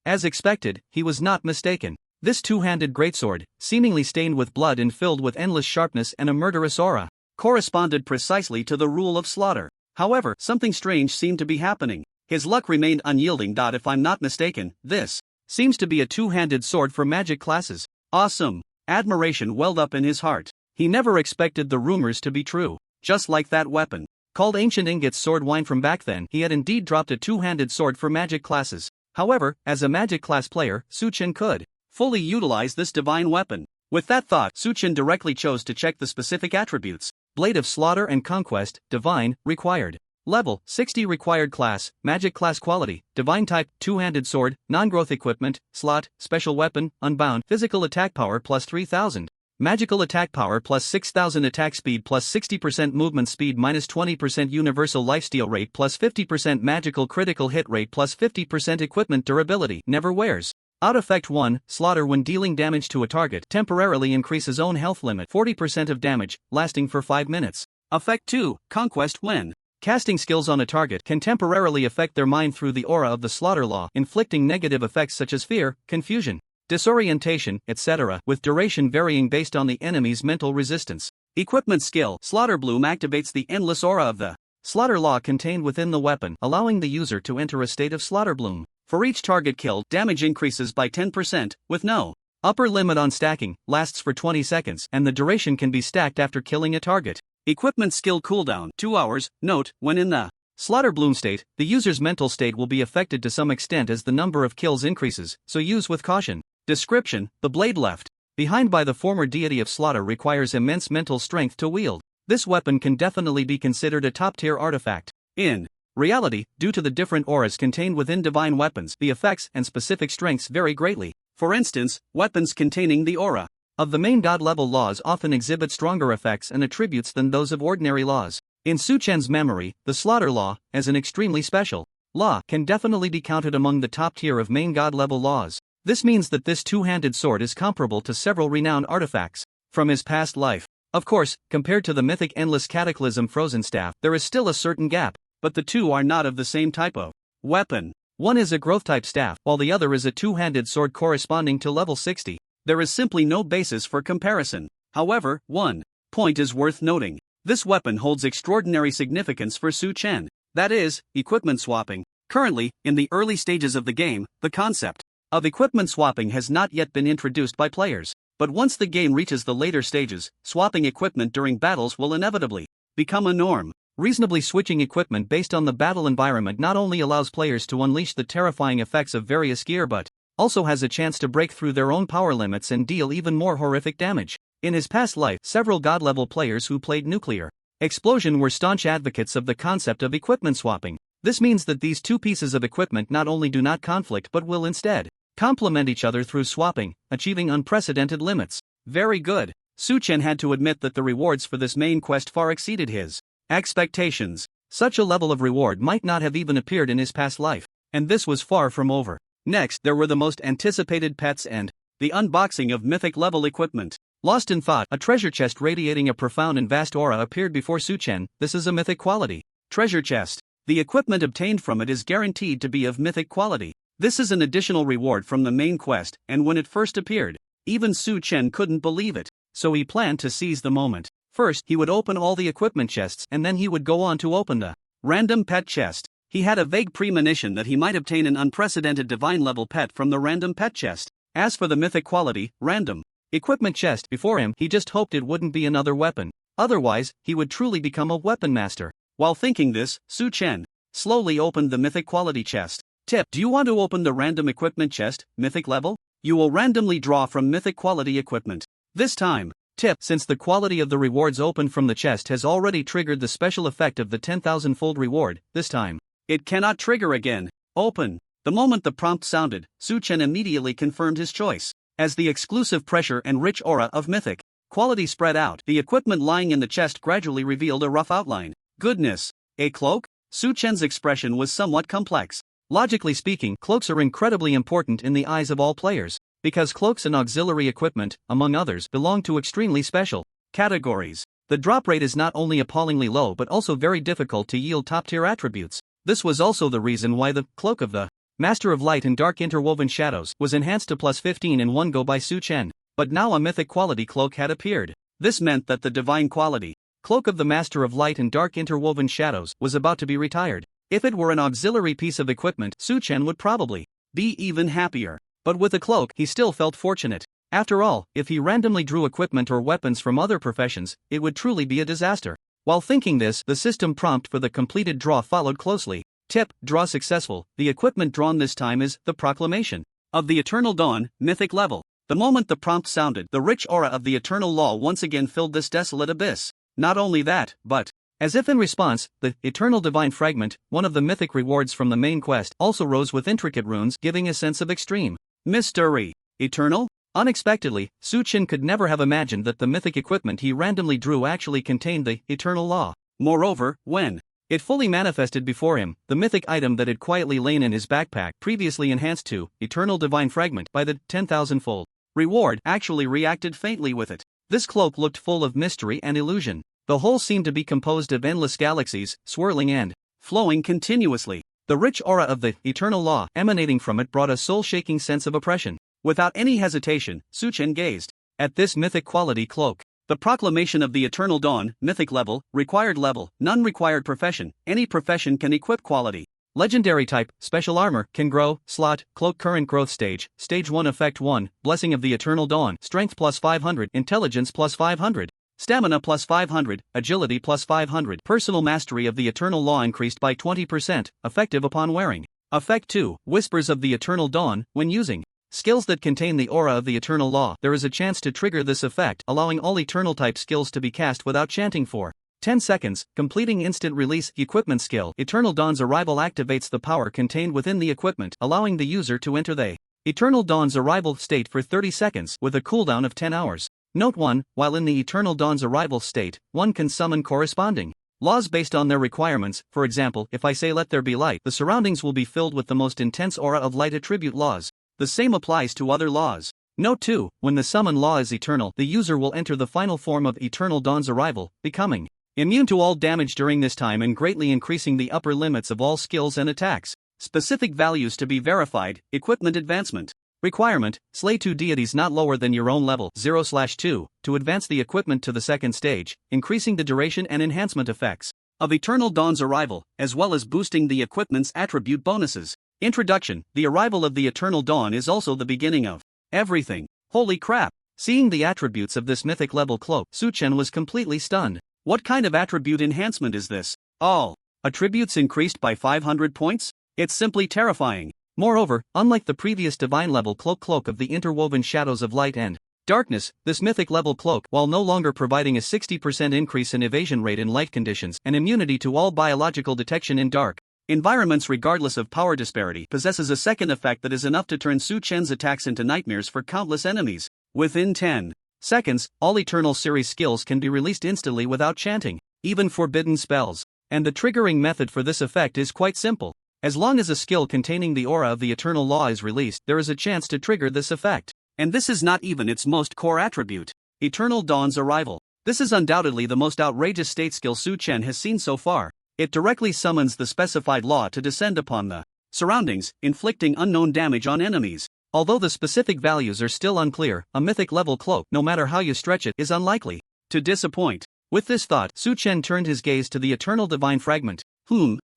As expected, he was not mistaken. This two-handed greatsword, seemingly stained with blood and filled with endless sharpness and a murderous aura, corresponded precisely to the rule of slaughter. However, something strange seemed to be happening. His luck remained unyielding. If I'm not mistaken, this seems to be a two-handed sword for magic classes. Awesome! Admiration welled up in his heart. He never expected the rumors to be true. Just like that weapon, called Ancient Ingots Swordwine from back then, he had indeed dropped a two-handed sword for magic classes. However, as a magic class player, Su Chen could fully utilize this divine weapon. With that thought, Su Chen directly chose to check the specific attributes. Blade of Slaughter and Conquest, Divine, required. Level, 60 required class, Magic class quality, Divine type, two-handed sword, non-growth equipment, slot, special weapon, unbound, physical attack power plus 3000. Magical attack power plus 6000 attack speed plus 60% movement speed minus 20% universal lifesteal rate plus 50% magical critical hit rate plus 50% equipment durability, never wears. Out effect 1, Slaughter when dealing damage to a target, temporarily increases own health limit 40% of damage, lasting for 5 minutes. Effect 2, Conquest when casting skills on a target can temporarily affect their mind through the aura of the Slaughter Law, inflicting negative effects such as fear, confusion, disorientation, etc., with duration varying based on the enemy's mental resistance. Equipment skill, Slaughter Bloom activates the endless aura of the Slaughter Law contained within the weapon, allowing the user to enter a state of Slaughter Bloom. For each target killed, damage increases by 10%, with no upper limit on stacking, lasts for 20 seconds, and the duration can be stacked after killing a target. Equipment skill cooldown, 2 hours. Note, when in the Slaughter Bloom state, the user's mental state will be affected to some extent as the number of kills increases, so use with caution. Description, the blade left behind by the former deity of slaughter requires immense mental strength to wield. This weapon can definitely be considered a top-tier artifact. In reality, due to the different auras contained within divine weapons, the effects and specific strengths vary greatly. For instance, weapons containing the aura of the main god-level laws often exhibit stronger effects and attributes than those of ordinary laws. In Su Chen's memory, the Slaughter Law, as an extremely special law, can definitely be counted among the top tier of main god-level laws. This means that this two-handed sword is comparable to several renowned artifacts from his past life. Of course, compared to the mythic Endless Cataclysm Frozen Staff, there is still a certain gap, but the two are not of the same type of weapon. One is a growth-type staff, while the other is a two-handed sword corresponding to level 60. There is simply no basis for comparison. However, one point is worth noting. This weapon holds extraordinary significance for Su Chen. That is, equipment swapping. Currently, in the early stages of the game, the concept of equipment swapping has not yet been introduced by players. But once the game reaches the later stages, swapping equipment during battles will inevitably become a norm. Reasonably switching equipment based on the battle environment not only allows players to unleash the terrifying effects of various gear but also has a chance to break through their own power limits and deal even more horrific damage. In his past life, several god-level players who played Nuclear Explosion were staunch advocates of the concept of equipment swapping. This means that these two pieces of equipment not only do not conflict but will instead complement each other through swapping, achieving unprecedented limits. Very good. Su Chen had to admit that the rewards for this main quest far exceeded his expectations. Such a level of reward might not have even appeared in his past life. And this was far from over. Next, there were the most anticipated pets and the unboxing of mythic level equipment. Lost in thought, a treasure chest radiating a profound and vast aura appeared before Su Chen. This is a mythic quality treasure chest. The equipment obtained from it is guaranteed to be of mythic quality. This is an additional reward from the main quest, and when it first appeared, even Su Chen couldn't believe it. so he planned to seize the moment. First, he would open all the equipment chests and then he would go on to open the random pet chest. He had a vague premonition that he might obtain an unprecedented divine level pet from the random pet chest. As for the mythic quality, random equipment chest before him, he just hoped it wouldn't be another weapon. Otherwise, he would truly become a weapon master. While thinking this, Su Chen slowly opened the mythic quality chest. Tip: do you want to open the random equipment chest, mythic level? You will randomly draw from mythic quality equipment. This time, tip: since the quality of the rewards opened from the chest has already triggered the special effect of the 10,000-fold reward, this time it cannot trigger again. Open. The moment the prompt sounded, Su Chen immediately confirmed his choice. As the exclusive pressure and rich aura of mythic quality spread out, the equipment lying in the chest gradually revealed a rough outline. Goodness, a cloak? Su Chen's expression was somewhat complex. Logically speaking, cloaks are incredibly important in the eyes of all players, because cloaks and auxiliary equipment, among others, belong to extremely special categories. The drop rate is not only appallingly low but also very difficult to yield top-tier attributes. This was also the reason why the Cloak of the Master of Light and Dark Interwoven Shadows was enhanced to +15 in one go by Su Chen. But now a mythic quality cloak had appeared. This meant that the divine quality Cloak of the Master of Light and Dark Interwoven Shadows was about to be retired. If it were an auxiliary piece of equipment, Su Chen would probably be even happier. But with a cloak, he still felt fortunate. After all, if he randomly drew equipment or weapons from other professions, it would truly be a disaster. While thinking this, the system prompt for the completed draw followed closely. Tip: draw successful. The equipment drawn this time is the Proclamation of the Eternal Dawn, mythic level. The moment the prompt sounded, the rich aura of the Eternal Law once again filled this desolate abyss. Not only that, but as if in response, the Eternal Divine Fragment, one of the mythic rewards from the main quest, also rose with intricate runes, giving a sense of extreme mystery. Eternal? Unexpectedly, Su Chen could never have imagined that the mythic equipment he randomly drew actually contained the Eternal Law. Moreover, when it fully manifested before him, the mythic item that had quietly lain in his backpack, previously enhanced to Eternal Divine Fragment by the 10,000-fold reward, actually reacted faintly with it. This cloak looked full of mystery and illusion. The whole seemed to be composed of endless galaxies, swirling and flowing continuously. The rich aura of the Eternal Law emanating from it brought a soul-shaking sense of oppression. Without any hesitation, Su Chen gazed at this mythic quality cloak. The Proclamation of the Eternal Dawn, mythic level, required level, none required profession. Any profession can equip quality. Legendary type, special armor, can grow, slot, cloak current growth stage, stage 1 effect 1, Blessing of the Eternal Dawn, strength +500, intelligence +500, stamina +500, agility +500, personal mastery of the Eternal Law increased by 20%, effective upon wearing. Effect 2, Whispers of the Eternal Dawn, when using skills that contain the aura of the Eternal Law, there is a chance to trigger this effect, allowing all Eternal type skills to be cast without chanting for 10 seconds, completing instant release. Equipment skill. Eternal Dawn's arrival activates the power contained within the equipment, allowing the user to enter the Eternal Dawn's arrival state for 30 seconds, with a cooldown of 10 hours. Note 1, while in the Eternal Dawn's arrival state, one can summon corresponding laws based on their requirements. For example, if I say let there be light, the surroundings will be filled with the most intense aura of light attribute laws. The same applies to other laws. Note 2, when the summon law is eternal, the user will enter the final form of Eternal Dawn's arrival, becoming immune to all damage during this time and greatly increasing the upper limits of all skills and attacks. Specific values to be verified. Equipment advancement. Requirement: slay 2 deities not lower than your own level 0/2 to advance the equipment to the second stage, increasing the duration and enhancement effects of Eternal Dawn's arrival, as well as boosting the equipment's attribute bonuses. Introduction: the arrival of the Eternal Dawn is also the beginning of everything. Holy crap! Seeing the attributes of this mythic level cloak, Su Chen was completely stunned. What kind of attribute enhancement is this? All attributes increased by 500 points? It's simply terrifying. Moreover, unlike the previous divine level cloak of the interwoven shadows of light and darkness, this mythic level cloak, while no longer providing a 60% increase in evasion rate in light conditions and immunity to all biological detection in dark environments regardless of power disparity, possesses a second effect that is enough to turn Su Chen's attacks into nightmares for countless enemies. Within 10 seconds, all Eternal Series skills can be released instantly without chanting, even forbidden spells. And the triggering method for this effect is quite simple. As long as a skill containing the aura of the Eternal Law is released, there is a chance to trigger this effect. And this is not even its most core attribute. Eternal Dawn's arrival. This is undoubtedly the most outrageous state skill Su Chen has seen so far. It directly summons the specified law to descend upon the surroundings, inflicting unknown damage on enemies. Although the specific values are still unclear, a mythic level cloak, no matter how you stretch it, is unlikely to disappoint. With this thought, Su Chen turned his gaze to the eternal divine fragment.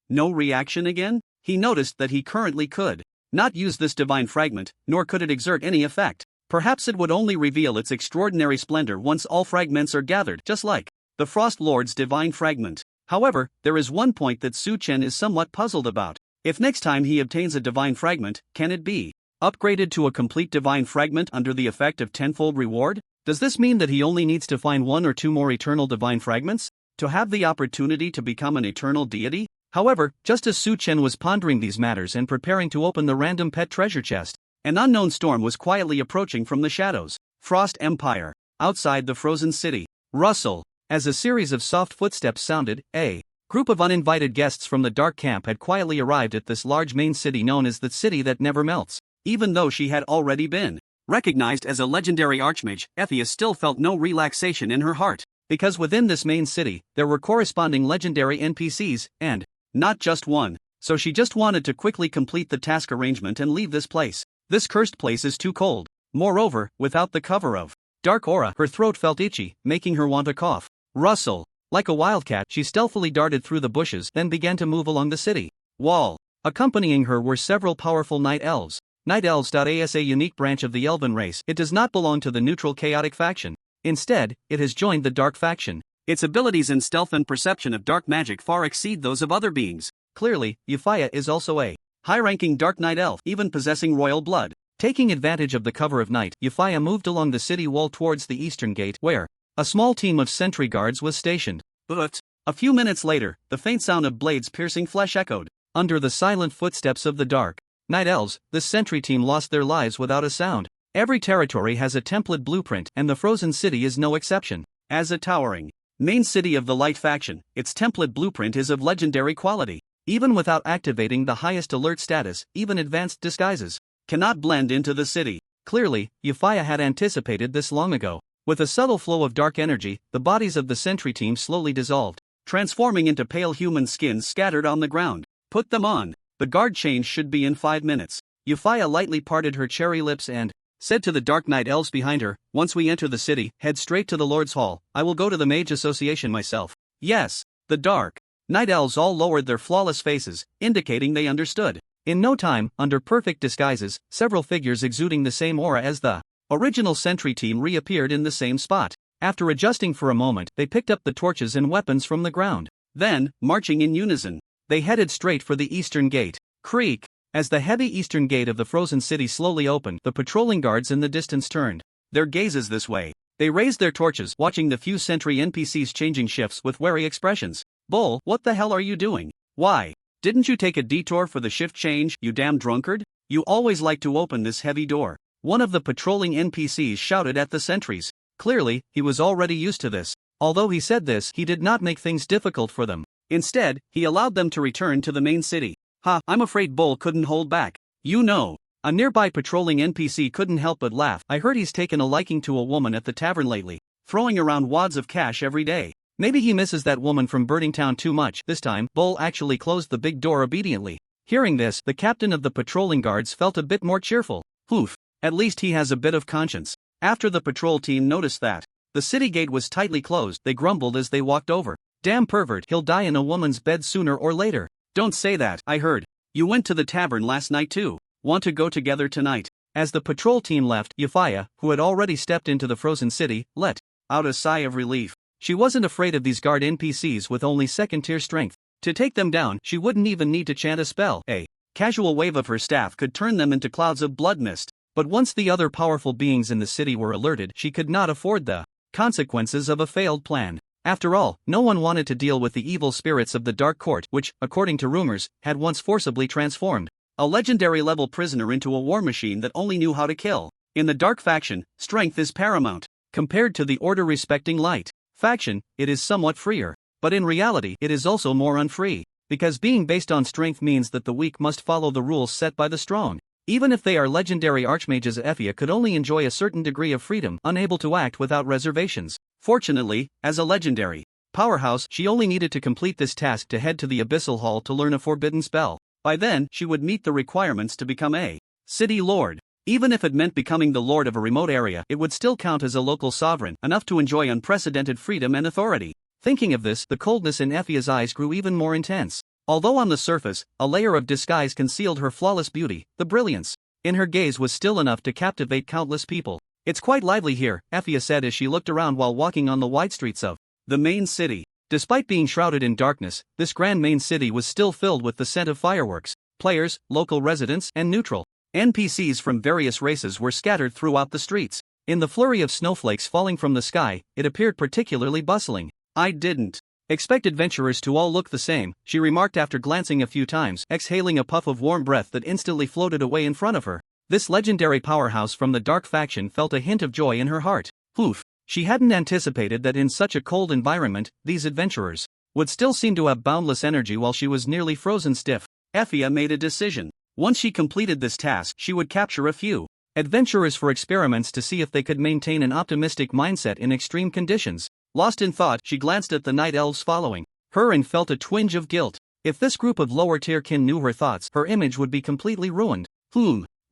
No reaction again? He noticed that he currently could not use this divine fragment, nor could it exert any effect. Perhaps it would only reveal its extraordinary splendor once all fragments are gathered, just like the Frost Lord's divine fragment. However, there is one point that Su Chen is somewhat puzzled about. If next time he obtains a divine fragment, can it be upgraded to a complete divine fragment under the effect of tenfold reward? Does this mean that he only needs to find 1 or 2 more eternal divine fragments to have the opportunity to become an eternal deity? However, just as Su Chen was pondering these matters and preparing to open the random pet treasure chest, an unknown storm was quietly approaching from the shadows. Frost Empire. Outside the frozen city. Rustle. As a series of soft footsteps sounded, a group of uninvited guests from the dark camp had quietly arrived at this large main city known as the City That Never Melts. Even though she had already been recognized as a legendary archmage, Ethia still felt no relaxation in her heart. Because within this main city, there were corresponding legendary NPCs, and not just one. So she just wanted to quickly complete the task arrangement and leave this place. This cursed place is too cold. Moreover, without the cover of dark aura, her throat felt itchy, making her want to cough. Rustle. Like a wildcat, she stealthily darted through the bushes, then began to move along the city wall. Accompanying her were several powerful night elves. Night elves is a unique branch of the elven race. It does not belong to the neutral chaotic faction. Instead, it has joined the dark faction. Its abilities in stealth and perception of dark magic far exceed those of other beings. Clearly, Euphia is also a high-ranking dark night elf, even possessing royal blood. Taking advantage of the cover of night, Euphia moved along the city wall towards the eastern gate, where a small team of sentry guards was stationed. But a few minutes later, the faint sound of blades piercing flesh echoed. Under the silent footsteps of the dark night elves, the sentry team lost their lives without a sound. Every territory has a template blueprint, and the frozen city is no exception. As a towering main city of the light faction, its template blueprint is of legendary quality. Even without activating the highest alert status, even advanced disguises cannot blend into the city. Clearly, Euphia had anticipated this long ago. With a subtle flow of dark energy, the bodies of the sentry team slowly dissolved, transforming into pale human skins scattered on the ground. Put them on. The guard change should be in 5 minutes. Euphia lightly parted her cherry lips and said to the dark night elves behind her, once we enter the city, head straight to the Lord's Hall. I will go to the Mage Association myself. Yes. The dark night elves all lowered their flawless faces, indicating they understood. In no time, under perfect disguises, several figures exuding the same aura as the original sentry team reappeared in the same spot. After adjusting for a moment, they picked up the torches and weapons from the ground. Then, marching in unison, they headed straight for the eastern gate. Creak. As the heavy eastern gate of the frozen city slowly opened, the patrolling guards in the distance turned their gazes this way. They raised their torches, watching the few sentry NPCs changing shifts with wary expressions. Bull, what the hell are you doing? Why didn't you take a detour for the shift change, you damn drunkard? You always like to open this heavy door. One of the patrolling NPCs shouted at the sentries. Clearly, he was already used to this. Although he said this, he did not make things difficult for them. Instead, he allowed them to return to the main city. I'm afraid Bull couldn't hold back. You know. A nearby patrolling NPC couldn't help but laugh. I heard he's taken a liking to a woman at the tavern lately, throwing around wads of cash every day. Maybe he misses that woman from Birding Town too much. This time, Bull actually closed the big door obediently. Hearing this, the captain of the patrolling guards felt a bit more cheerful. Oof. At least he has a bit of conscience. After the patrol team noticed that the city gate was tightly closed, they grumbled as they walked over. Damn pervert, he'll die in a woman's bed sooner or later. Don't say that. I heard you went to the tavern last night too. Want to go together tonight? As the patrol team left, Euphia, who had already stepped into the frozen city, let out a sigh of relief. She wasn't afraid of these guard NPCs with only second-tier strength. To take them down, she wouldn't even need to chant a spell. A casual wave of her staff could turn them into clouds of blood mist. But once the other powerful beings in the city were alerted, she could not afford the consequences of a failed plan. After all, no one wanted to deal with the evil spirits of the Dark Court, which, according to rumors, had once forcibly transformed a legendary-level prisoner into a war machine that only knew how to kill. In the Dark faction, strength is paramount. Compared to the order-respecting light faction, it is somewhat freer. But in reality, it is also more unfree. Because being based on strength means that the weak must follow the rules set by the strong. Even if they are legendary archmages, Ethia could only enjoy a certain degree of freedom, unable to act without reservations. Fortunately, as a legendary powerhouse, she only needed to complete this task to head to the Abyssal Hall to learn a forbidden spell. By then, she would meet the requirements to become a city lord. Even if it meant becoming the lord of a remote area, it would still count as a local sovereign, enough to enjoy unprecedented freedom and authority. Thinking of this, the coldness in Effie's eyes grew even more intense. Although on the surface, a layer of disguise concealed her flawless beauty, the brilliance in her gaze was still enough to captivate countless people. It's quite lively here, Effie said as she looked around while walking on the wide streets of the main city. Despite being shrouded in darkness, this grand main city was still filled with the scent of fireworks. Players, local residents, and neutral NPCs from various races were scattered throughout the streets. In the flurry of snowflakes falling from the sky, it appeared particularly bustling. I didn't expect adventurers to all look the same, she remarked after glancing a few times, exhaling a puff of warm breath that instantly floated away in front of her. This legendary powerhouse from the dark faction felt a hint of joy in her heart. Oof. She hadn't anticipated that in such a cold environment, these adventurers would still seem to have boundless energy while she was nearly frozen stiff. Effie made a decision. Once she completed this task, she would capture a few adventurers for experiments to see if they could maintain an optimistic mindset in extreme conditions. Lost in thought, she glanced at the night elves following her and felt a twinge of guilt. If this group of lower-tier kin knew her thoughts, her image would be completely ruined.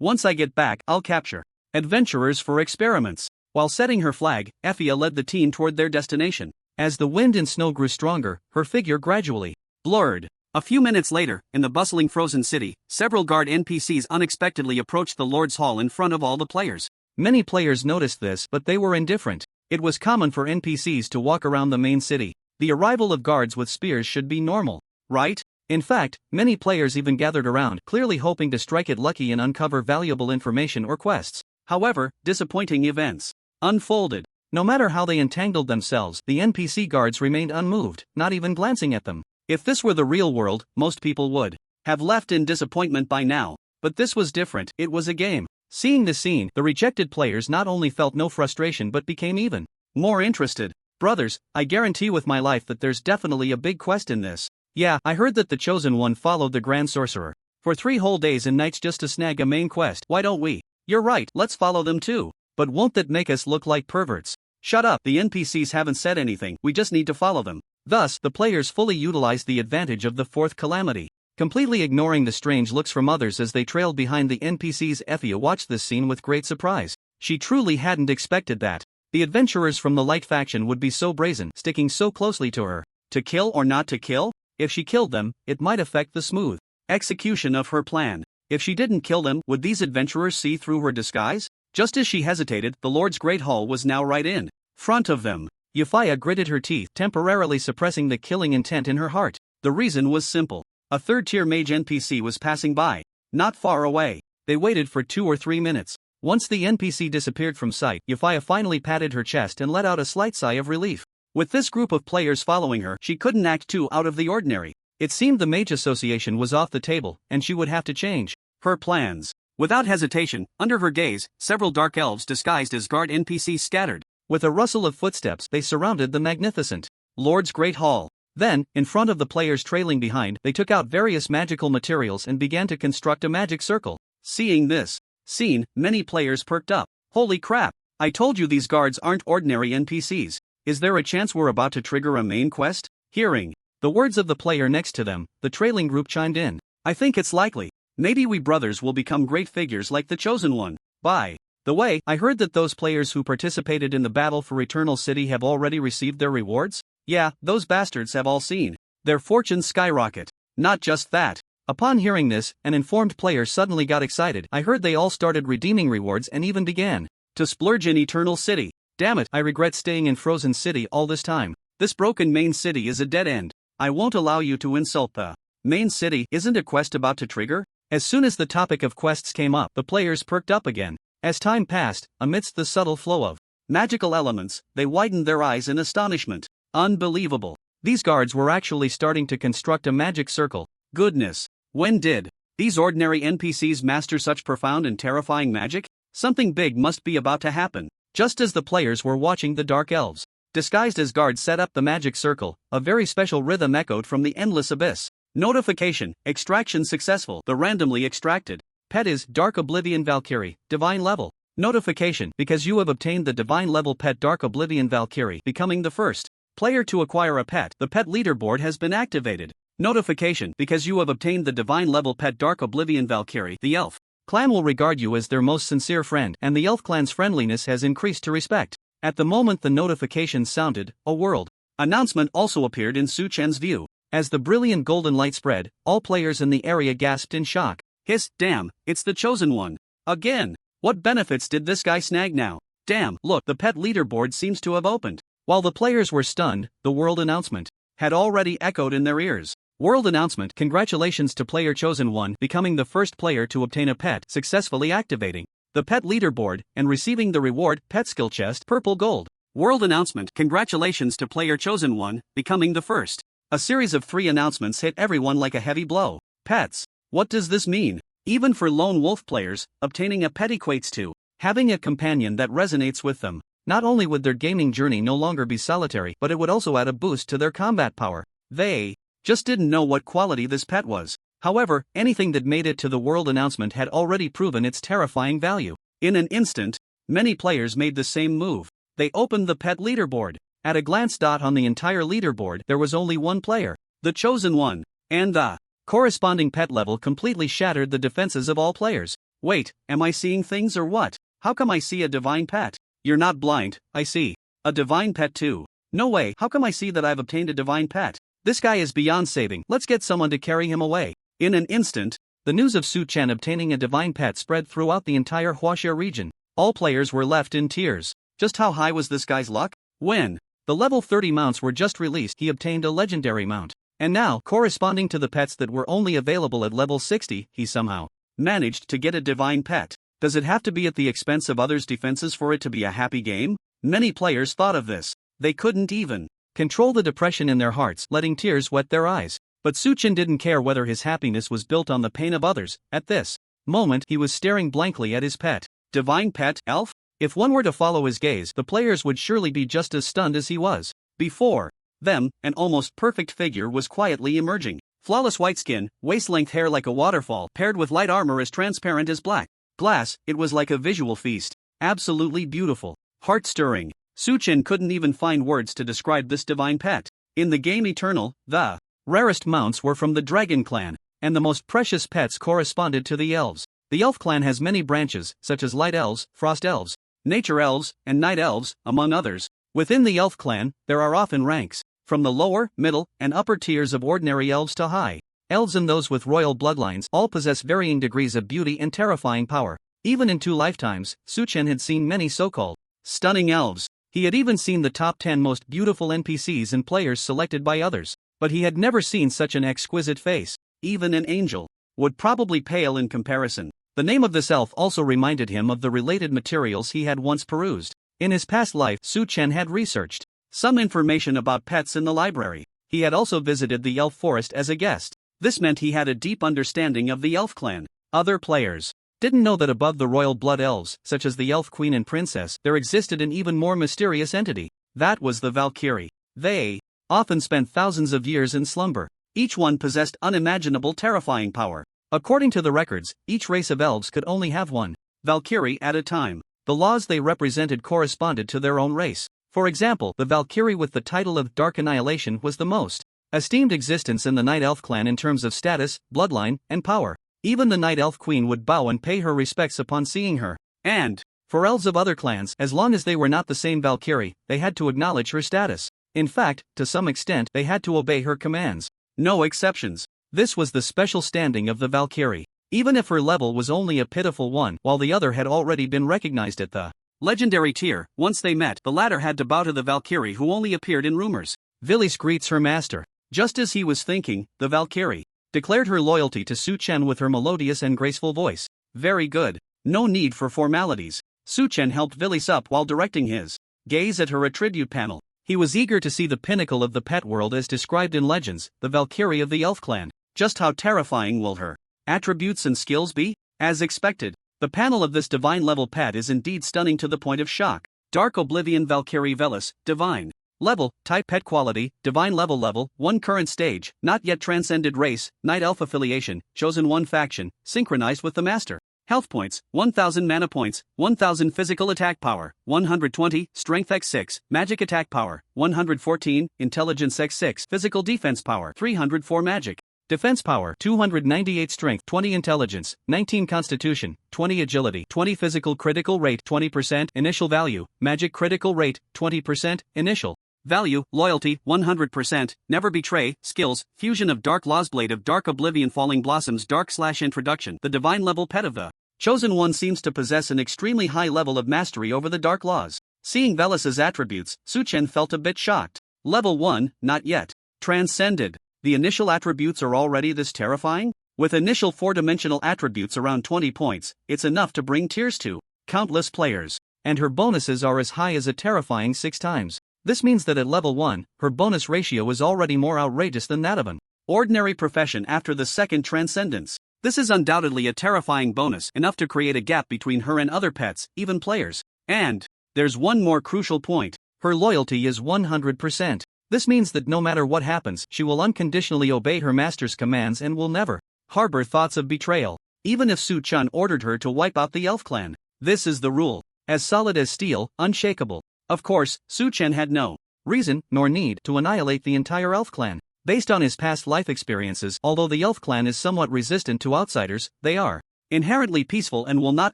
Once I get back, I'll capture adventurers for experiments. While setting her flag, Effie led the team toward their destination. As the wind and snow grew stronger, her figure gradually blurred. A few minutes later, in the bustling frozen city, several guard NPCs unexpectedly approached the Lord's Hall in front of all the players. Many players noticed this, but they were indifferent. It was common for NPCs to walk around the main city. The arrival of guards with spears should be normal, right? In fact, many players even gathered around, clearly hoping to strike it lucky and uncover valuable information or quests. However, disappointing events unfolded. No matter how they entangled themselves, the NPC guards remained unmoved, not even glancing at them. If this were the real world, most people would have left in disappointment by now. But this was different, it was a game. Seeing the scene, the rejected players not only felt no frustration but became even more interested. Brothers, I guarantee with my life that there's definitely a big quest in this. Yeah, I heard that the Chosen One followed the Grand Sorcerer for 3 whole days and nights just to snag a main quest. Why don't we? You're right, let's follow them too. But won't that make us look like perverts? Shut up, the NPCs haven't said anything, we just need to follow them. Thus, the players fully utilized the advantage of the fourth calamity, completely ignoring the strange looks from others as they trailed behind the NPCs. Effie watched this scene with great surprise. She truly hadn't expected that the adventurers from the light faction would be so brazen, sticking so closely to her. To kill or not to kill? If she killed them, it might affect the smooth execution of her plan. If she didn't kill them, would these adventurers see through her disguise? Just as she hesitated, the Lord's Great Hall was now right in front of them. Euphia gritted her teeth, temporarily suppressing the killing intent in her heart. The reason was simple. A third-tier mage NPC was passing by, not far away. They waited for 2 or 3 minutes. Once the NPC disappeared from sight, Euphia finally patted her chest and let out a slight sigh of relief. With this group of players following her, she couldn't act too out of the ordinary. It seemed the Mage Association was off the table, and she would have to change her plans. Without hesitation, under her gaze, several dark elves disguised as guard NPCs scattered. With a rustle of footsteps, they surrounded the magnificent Lord's Great Hall. Then, in front of the players trailing behind, they took out various magical materials and began to construct a magic circle. Seeing this scene, many players perked up. Holy crap! I told you these guards aren't ordinary NPCs. Is there a chance we're about to trigger a main quest? Hearing the words of the player next to them, the trailing group chimed in. I think it's likely. Maybe we brothers will become great figures like the Chosen One. By the way, I heard that those players who participated in the battle for Eternal City have already received their rewards? Yeah, those bastards have all seen their fortunes skyrocket. Not just that. Upon hearing this, an informed player suddenly got excited. I heard they all started redeeming rewards and even began to splurge in Eternal City. Damn it, I regret staying in Frozen City all this time. This broken main city is a dead end. I won't allow you to insult the main city. Isn't a quest about to trigger? As soon as the topic of quests came up, the players perked up again. As time passed, amidst the subtle flow of magical elements, they widened their eyes in astonishment. Unbelievable. These guards were actually starting to construct a magic circle. Goodness. When did these ordinary NPCs master such profound and terrifying magic? Something big must be about to happen. Just as the players were watching, the Dark Elves, disguised as guards, set up the magic circle. A very special rhythm echoed from the endless abyss. Notification: extraction successful. The randomly extracted pet is Dark Oblivion Valkyrie, Divine Level. Notification: because you have obtained the Divine Level pet Dark Oblivion Valkyrie, becoming the first player to acquire a pet. The pet leaderboard has been activated. Notification: because you have obtained the Divine Level pet Dark Oblivion Valkyrie, the Elf. Clan will regard you as their most sincere friend, and the elf clan's friendliness has increased to respect. At the moment the notification sounded, a world announcement also appeared in Su Chen's view. As the brilliant golden light spread, all players in the area gasped in shock. Hiss, damn, it's the chosen one. Again. What benefits did this guy snag now? Damn, look, the pet leaderboard seems to have opened. While the players were stunned, the world announcement had already echoed in their ears. World announcement, congratulations to player chosen one, becoming the first player to obtain a pet, successfully activating the pet leaderboard, and receiving the reward, pet skill chest, purple gold. World announcement, congratulations to player chosen one, becoming the first. A series of 3 announcements hit everyone like a heavy blow. Pets. What does this mean? Even for lone wolf players, obtaining a pet equates to having a companion that resonates with them. Not only would their gaming journey no longer be solitary, but it would also add a boost to their combat power. They just didn't know what quality this pet was. However, anything that made it to the world announcement had already proven its terrifying value. In an instant, many players made the same move. They opened the pet leaderboard. At a glance, on the entire leaderboard, there was only one player, the chosen one, and the corresponding pet level completely shattered the defenses of all players. Wait, am I seeing things or what? How come I see a divine pet? You're not blind, I see. A divine pet too. No way, how come I see that I've obtained a divine pet? This guy is beyond saving, let's get someone to carry him away. In an instant, the news of Su Chen obtaining a divine pet spread throughout the entire Huaxia region. All players were left in tears. Just how high was this guy's luck? When the level 30 mounts were just released, he obtained a legendary mount. And now, corresponding to the pets that were only available at level 60, he somehow managed to get a divine pet. Does it have to be at the expense of others' defenses for it to be a happy game? Many players thought of this. They couldn't even control the depression in their hearts, letting tears wet their eyes. But Su Chen didn't care whether his happiness was built on the pain of others. At this moment, he was staring blankly at his pet. Divine pet, elf? If one were to follow his gaze, the players would surely be just as stunned as he was. Before them, an almost perfect figure was quietly emerging. Flawless white skin, waist-length hair like a waterfall, paired with light armor as transparent as black glass, it was like a visual feast. Absolutely beautiful. Heart-stirring. Su Chen couldn't even find words to describe this divine pet. In the game Eternal, the rarest mounts were from the Dragon Clan, and the most precious pets corresponded to the elves. The Elf Clan has many branches, such as Light Elves, Frost Elves, Nature Elves, and Night Elves, among others. Within the Elf Clan, there are often ranks, from the lower, middle, and upper tiers of ordinary elves to high elves and those with royal bloodlines. All possess varying degrees of beauty and terrifying power. Even in 2 lifetimes, Su Chen had seen many so-called stunning elves. He had even seen the top 10 most beautiful NPCs and players selected by others. But he had never seen such an exquisite face. Even an angel would probably pale in comparison. The name of this elf also reminded him of the related materials he had once perused. In his past life, Su Chen had researched some information about pets in the library. He had also visited the elf forest as a guest. This meant he had a deep understanding of the elf clan. Other players didn't know that above the royal blood elves, such as the elf queen and princess, there existed an even more mysterious entity. That was the Valkyrie. They often spent thousands of years in slumber. Each one possessed unimaginable terrifying power. According to the records, each race of elves could only have one Valkyrie at a time. The laws they represented corresponded to their own race. For example, the Valkyrie with the title of Dark Annihilation was the most esteemed existence in the Night Elf clan in terms of status, bloodline, and power. Even the Night Elf Queen would bow and pay her respects upon seeing her. And for elves of other clans, as long as they were not the same Valkyrie, they had to acknowledge her status. In fact, to some extent, they had to obey her commands. No exceptions. This was the special standing of the Valkyrie. Even if her level was only a pitiful one, while the other had already been recognized at the legendary tier, once they met, the latter had to bow to the Valkyrie who only appeared in rumors. Vilis greets her master. Just as he was thinking, the Valkyrie declared her loyalty to Su Chen with her melodious and graceful voice. Very good. No need for formalities. Su Chen helped Vilis up while directing his gaze at her attribute panel. He was eager to see the pinnacle of the pet world as described in legends, the Valkyrie of the Elf clan. Just how terrifying will her attributes and skills be? As expected, the panel of this divine level pet is indeed stunning to the point of shock. Dark Oblivion Valkyrie Velis, Divine. Level, type pet quality, divine level 1 current stage, not yet transcended race, Night Elf affiliation, chosen 1 faction, synchronized with the master. Health points, 1000 mana points, 1000 physical attack power, 120, strength x6, magic attack power, 114, intelligence x6, physical defense power, 304 magic Defense power 298 strength, 20 intelligence, 19 constitution, 20 agility, 20 physical critical rate, 20% initial value, magic critical rate, 20% initial value, loyalty 100%, never betray, skills, fusion of dark laws, blade of dark oblivion, falling blossoms, dark/introduction. The divine level pet of the chosen one seems to possess an extremely high level of mastery over the dark laws. Seeing Velus's attributes, Su-Chen felt a bit shocked. Level 1, not yet. Transcended. The initial attributes are already this terrifying? With initial 4-dimensional attributes around 20 points, it's enough to bring tears to countless players. And her bonuses are as high as a terrifying 6 times. This means that at level 1, her bonus ratio is already more outrageous than that of an ordinary profession after the second transcendence. This is undoubtedly a terrifying bonus, enough to create a gap between her and other pets, even players. And there's one more crucial point. Her loyalty is 100%. This means that no matter what happens, she will unconditionally obey her master's commands and will never harbor thoughts of betrayal, even if Su-Chen ordered her to wipe out the elf clan. This is the rule. As solid as steel, unshakable. Of course, Su-Chen had no reason nor need to annihilate the entire elf clan. Based on his past life experiences, although the elf clan is somewhat resistant to outsiders, they are inherently peaceful and will not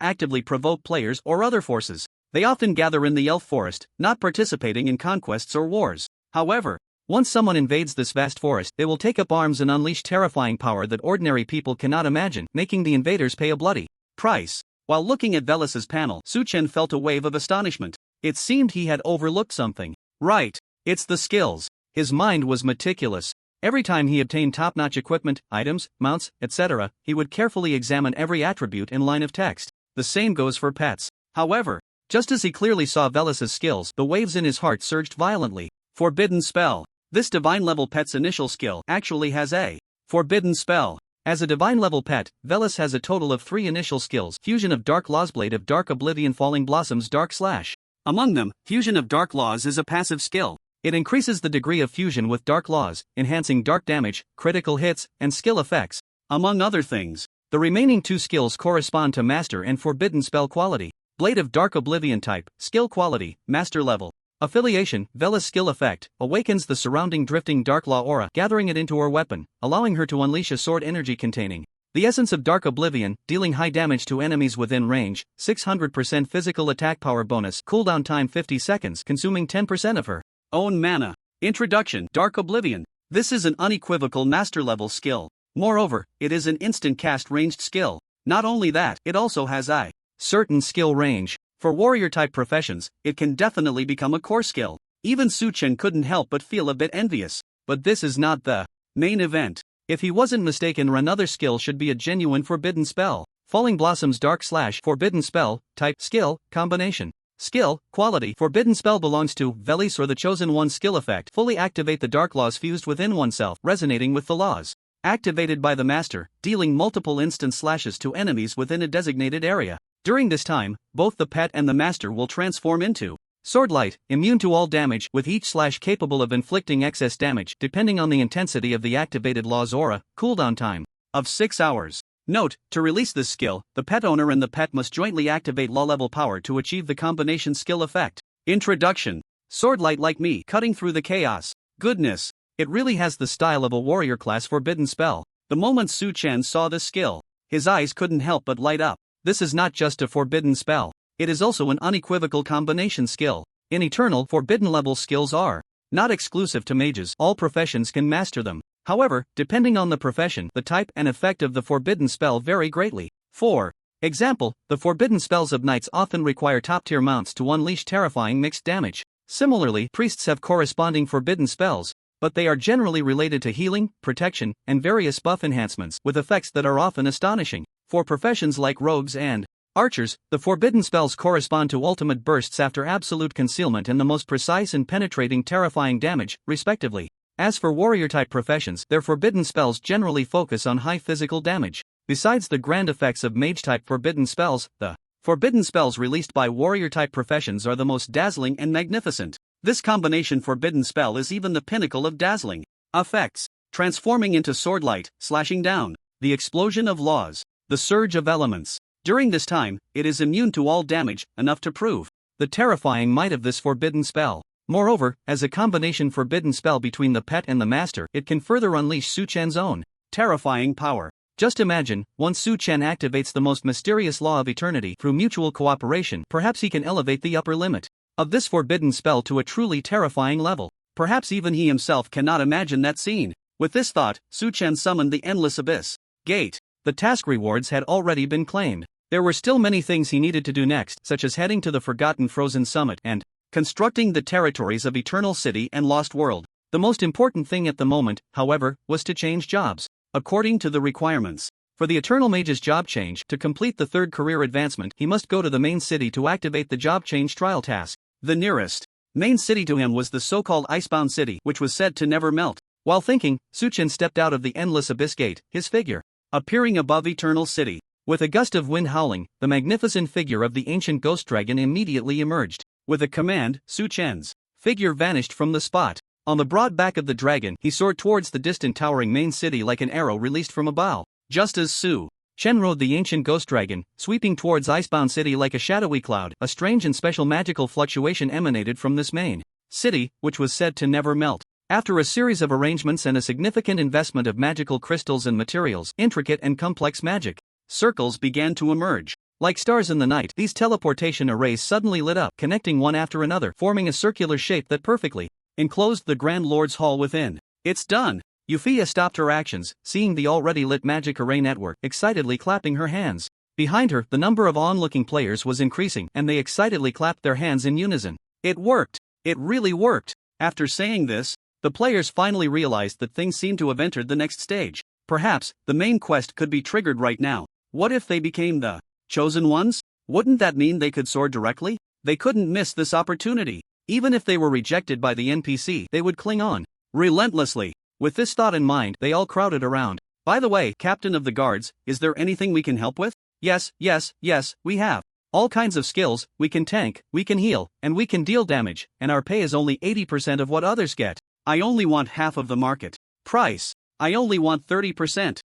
actively provoke players or other forces. They often gather in the elf forest, not participating in conquests or wars. However, once someone invades this vast forest, they will take up arms and unleash terrifying power that ordinary people cannot imagine, making the invaders pay a bloody price. While looking at Velus's panel, Su-Chen felt a wave of astonishment. It seemed he had overlooked something. Right, it's the skills. His mind was meticulous. Every time he obtained top-notch equipment, items, mounts, etc., he would carefully examine every attribute in line of text. The same goes for pets. However, just as he clearly saw Velus's skills, the waves in his heart surged violently. Forbidden spell. This divine-level pet's initial skill actually has a forbidden spell. As a divine-level pet, Velus has a total of 3 initial skills: fusion of dark laws, blade of dark oblivion, falling blossoms, dark slash. Among them, fusion of dark laws is a passive skill. It increases the degree of fusion with dark laws, enhancing dark damage, critical hits, and skill effects, among other things. The remaining 2 skills correspond to master and forbidden spell quality. Blade of dark oblivion type, skill quality, master level. Affiliation, Velus skill effect, awakens the surrounding drifting dark law aura, gathering it into her weapon, allowing her to unleash a sword energy containing the essence of dark oblivion, dealing high damage to enemies within range, 600% physical attack power bonus, cooldown time 50 seconds, consuming 10% of her own mana. Introduction, Dark Oblivion. This is an unequivocal master level skill. Moreover, it is an instant cast ranged skill. Not only that, it also has a certain skill range. For warrior type professions, it can definitely become a core skill. Even Su-Chen couldn't help but feel a bit envious. But this is not the main event. If he wasn't mistaken, another skill should be a genuine forbidden spell. Falling Blossoms dark slash forbidden spell, type, skill, combination. Skill, quality, forbidden spell belongs to Velus or the chosen one. Skill effect, fully activate the dark laws fused within oneself, resonating with the laws. Activated by the master, dealing multiple instant slashes to enemies within a designated area. During this time, both the pet and the master will transform into Swordlight, immune to all damage, with each slash capable of inflicting excess damage depending on the intensity of the activated law's aura, cooldown time of 6 hours. Note, to release this skill, the pet owner and the pet must jointly activate law level power to achieve the combination skill effect. Introduction. Swordlight like me, cutting through the chaos. Goodness, it really has the style of a warrior class forbidden spell. The moment Su-Chen saw this skill, his eyes couldn't help but light up. This is not just a forbidden spell. It is also an unequivocal combination skill. In Eternal, forbidden level skills are not exclusive to mages. All professions can master them. However, depending on the profession, the type and effect of the forbidden spell vary greatly. For example, the forbidden spells of knights often require top-tier mounts to unleash terrifying mixed damage. Similarly, priests have corresponding forbidden spells, but they are generally related to healing, protection, and various buff enhancements, with effects that are often astonishing. For professions like rogues and archers, the forbidden spells correspond to ultimate bursts after absolute concealment and the most precise and penetrating terrifying damage, respectively. As for warrior-type professions, their forbidden spells generally focus on high physical damage. Besides the grand effects of mage-type forbidden spells, the forbidden spells released by warrior-type professions are the most dazzling and magnificent. This combination forbidden spell is even the pinnacle of dazzling effects, transforming into swordlight, slashing down, the explosion of laws, the surge of elements. During this time, it is immune to all damage, enough to prove the terrifying might of this forbidden spell. Moreover, as a combination forbidden spell between the pet and the master, it can further unleash Su-Chen's own Terrifying power. Just imagine, once Su Chen activates the most mysterious law of eternity through mutual cooperation, perhaps he can elevate the upper limit of this forbidden spell to a truly terrifying level. Perhaps even he himself cannot imagine that scene. With this thought, Su Chen summoned the Endless Abyss Gate. The task rewards had already been claimed. There were still many things he needed to do next, such as heading to the Forgotten Frozen Summit and constructing the territories of Eternal City and Lost World. The most important thing at the moment, however, was to change jobs. According to the requirements, for the Eternal Mage's job change, to complete the third career advancement, he must go to the main city to activate the job change trial task. The nearest main city to him was the so-called Icebound City, which was said to never melt. While thinking, Su Chen stepped out of the Endless Abyss Gate, his figure appearing above Eternal City. With a gust of wind howling, the magnificent figure of the ancient ghost dragon immediately emerged. With a command, Su Chen's figure vanished from the spot. On the broad back of the dragon, he soared towards the distant towering main city like an arrow released from a bow. Just as Su Chen rode the ancient ghost dragon, sweeping towards Icebound City like a shadowy cloud, a strange and special magical fluctuation emanated from this main city, which was said to never melt. After a series of arrangements and a significant investment of magical crystals and materials, intricate and complex magic circles began to emerge. Like stars in the night, these teleportation arrays suddenly lit up, connecting one after another, forming a circular shape that perfectly enclosed the Grand Lord's hall within. It's done! Euphia stopped her actions, seeing the already lit magic array network, excitedly clapping her hands. Behind her, the number of onlooking players was increasing, and they excitedly clapped their hands in unison. It worked! It really worked! After saying this, the players finally realized that things seemed to have entered the next stage. Perhaps, the main quest could be triggered right now. What if they became the chosen ones? Wouldn't that mean they could soar directly? They couldn't miss this opportunity. Even if they were rejected by the NPC, they would cling on relentlessly. With this thought in mind, they all crowded around. By the way, Captain of the Guards, is there anything we can help with? Yes, we have all kinds of skills. We can tank, we can heal, and we can deal damage, and our pay is only 80% of what others get. I only want half of the market price. I only want 30%.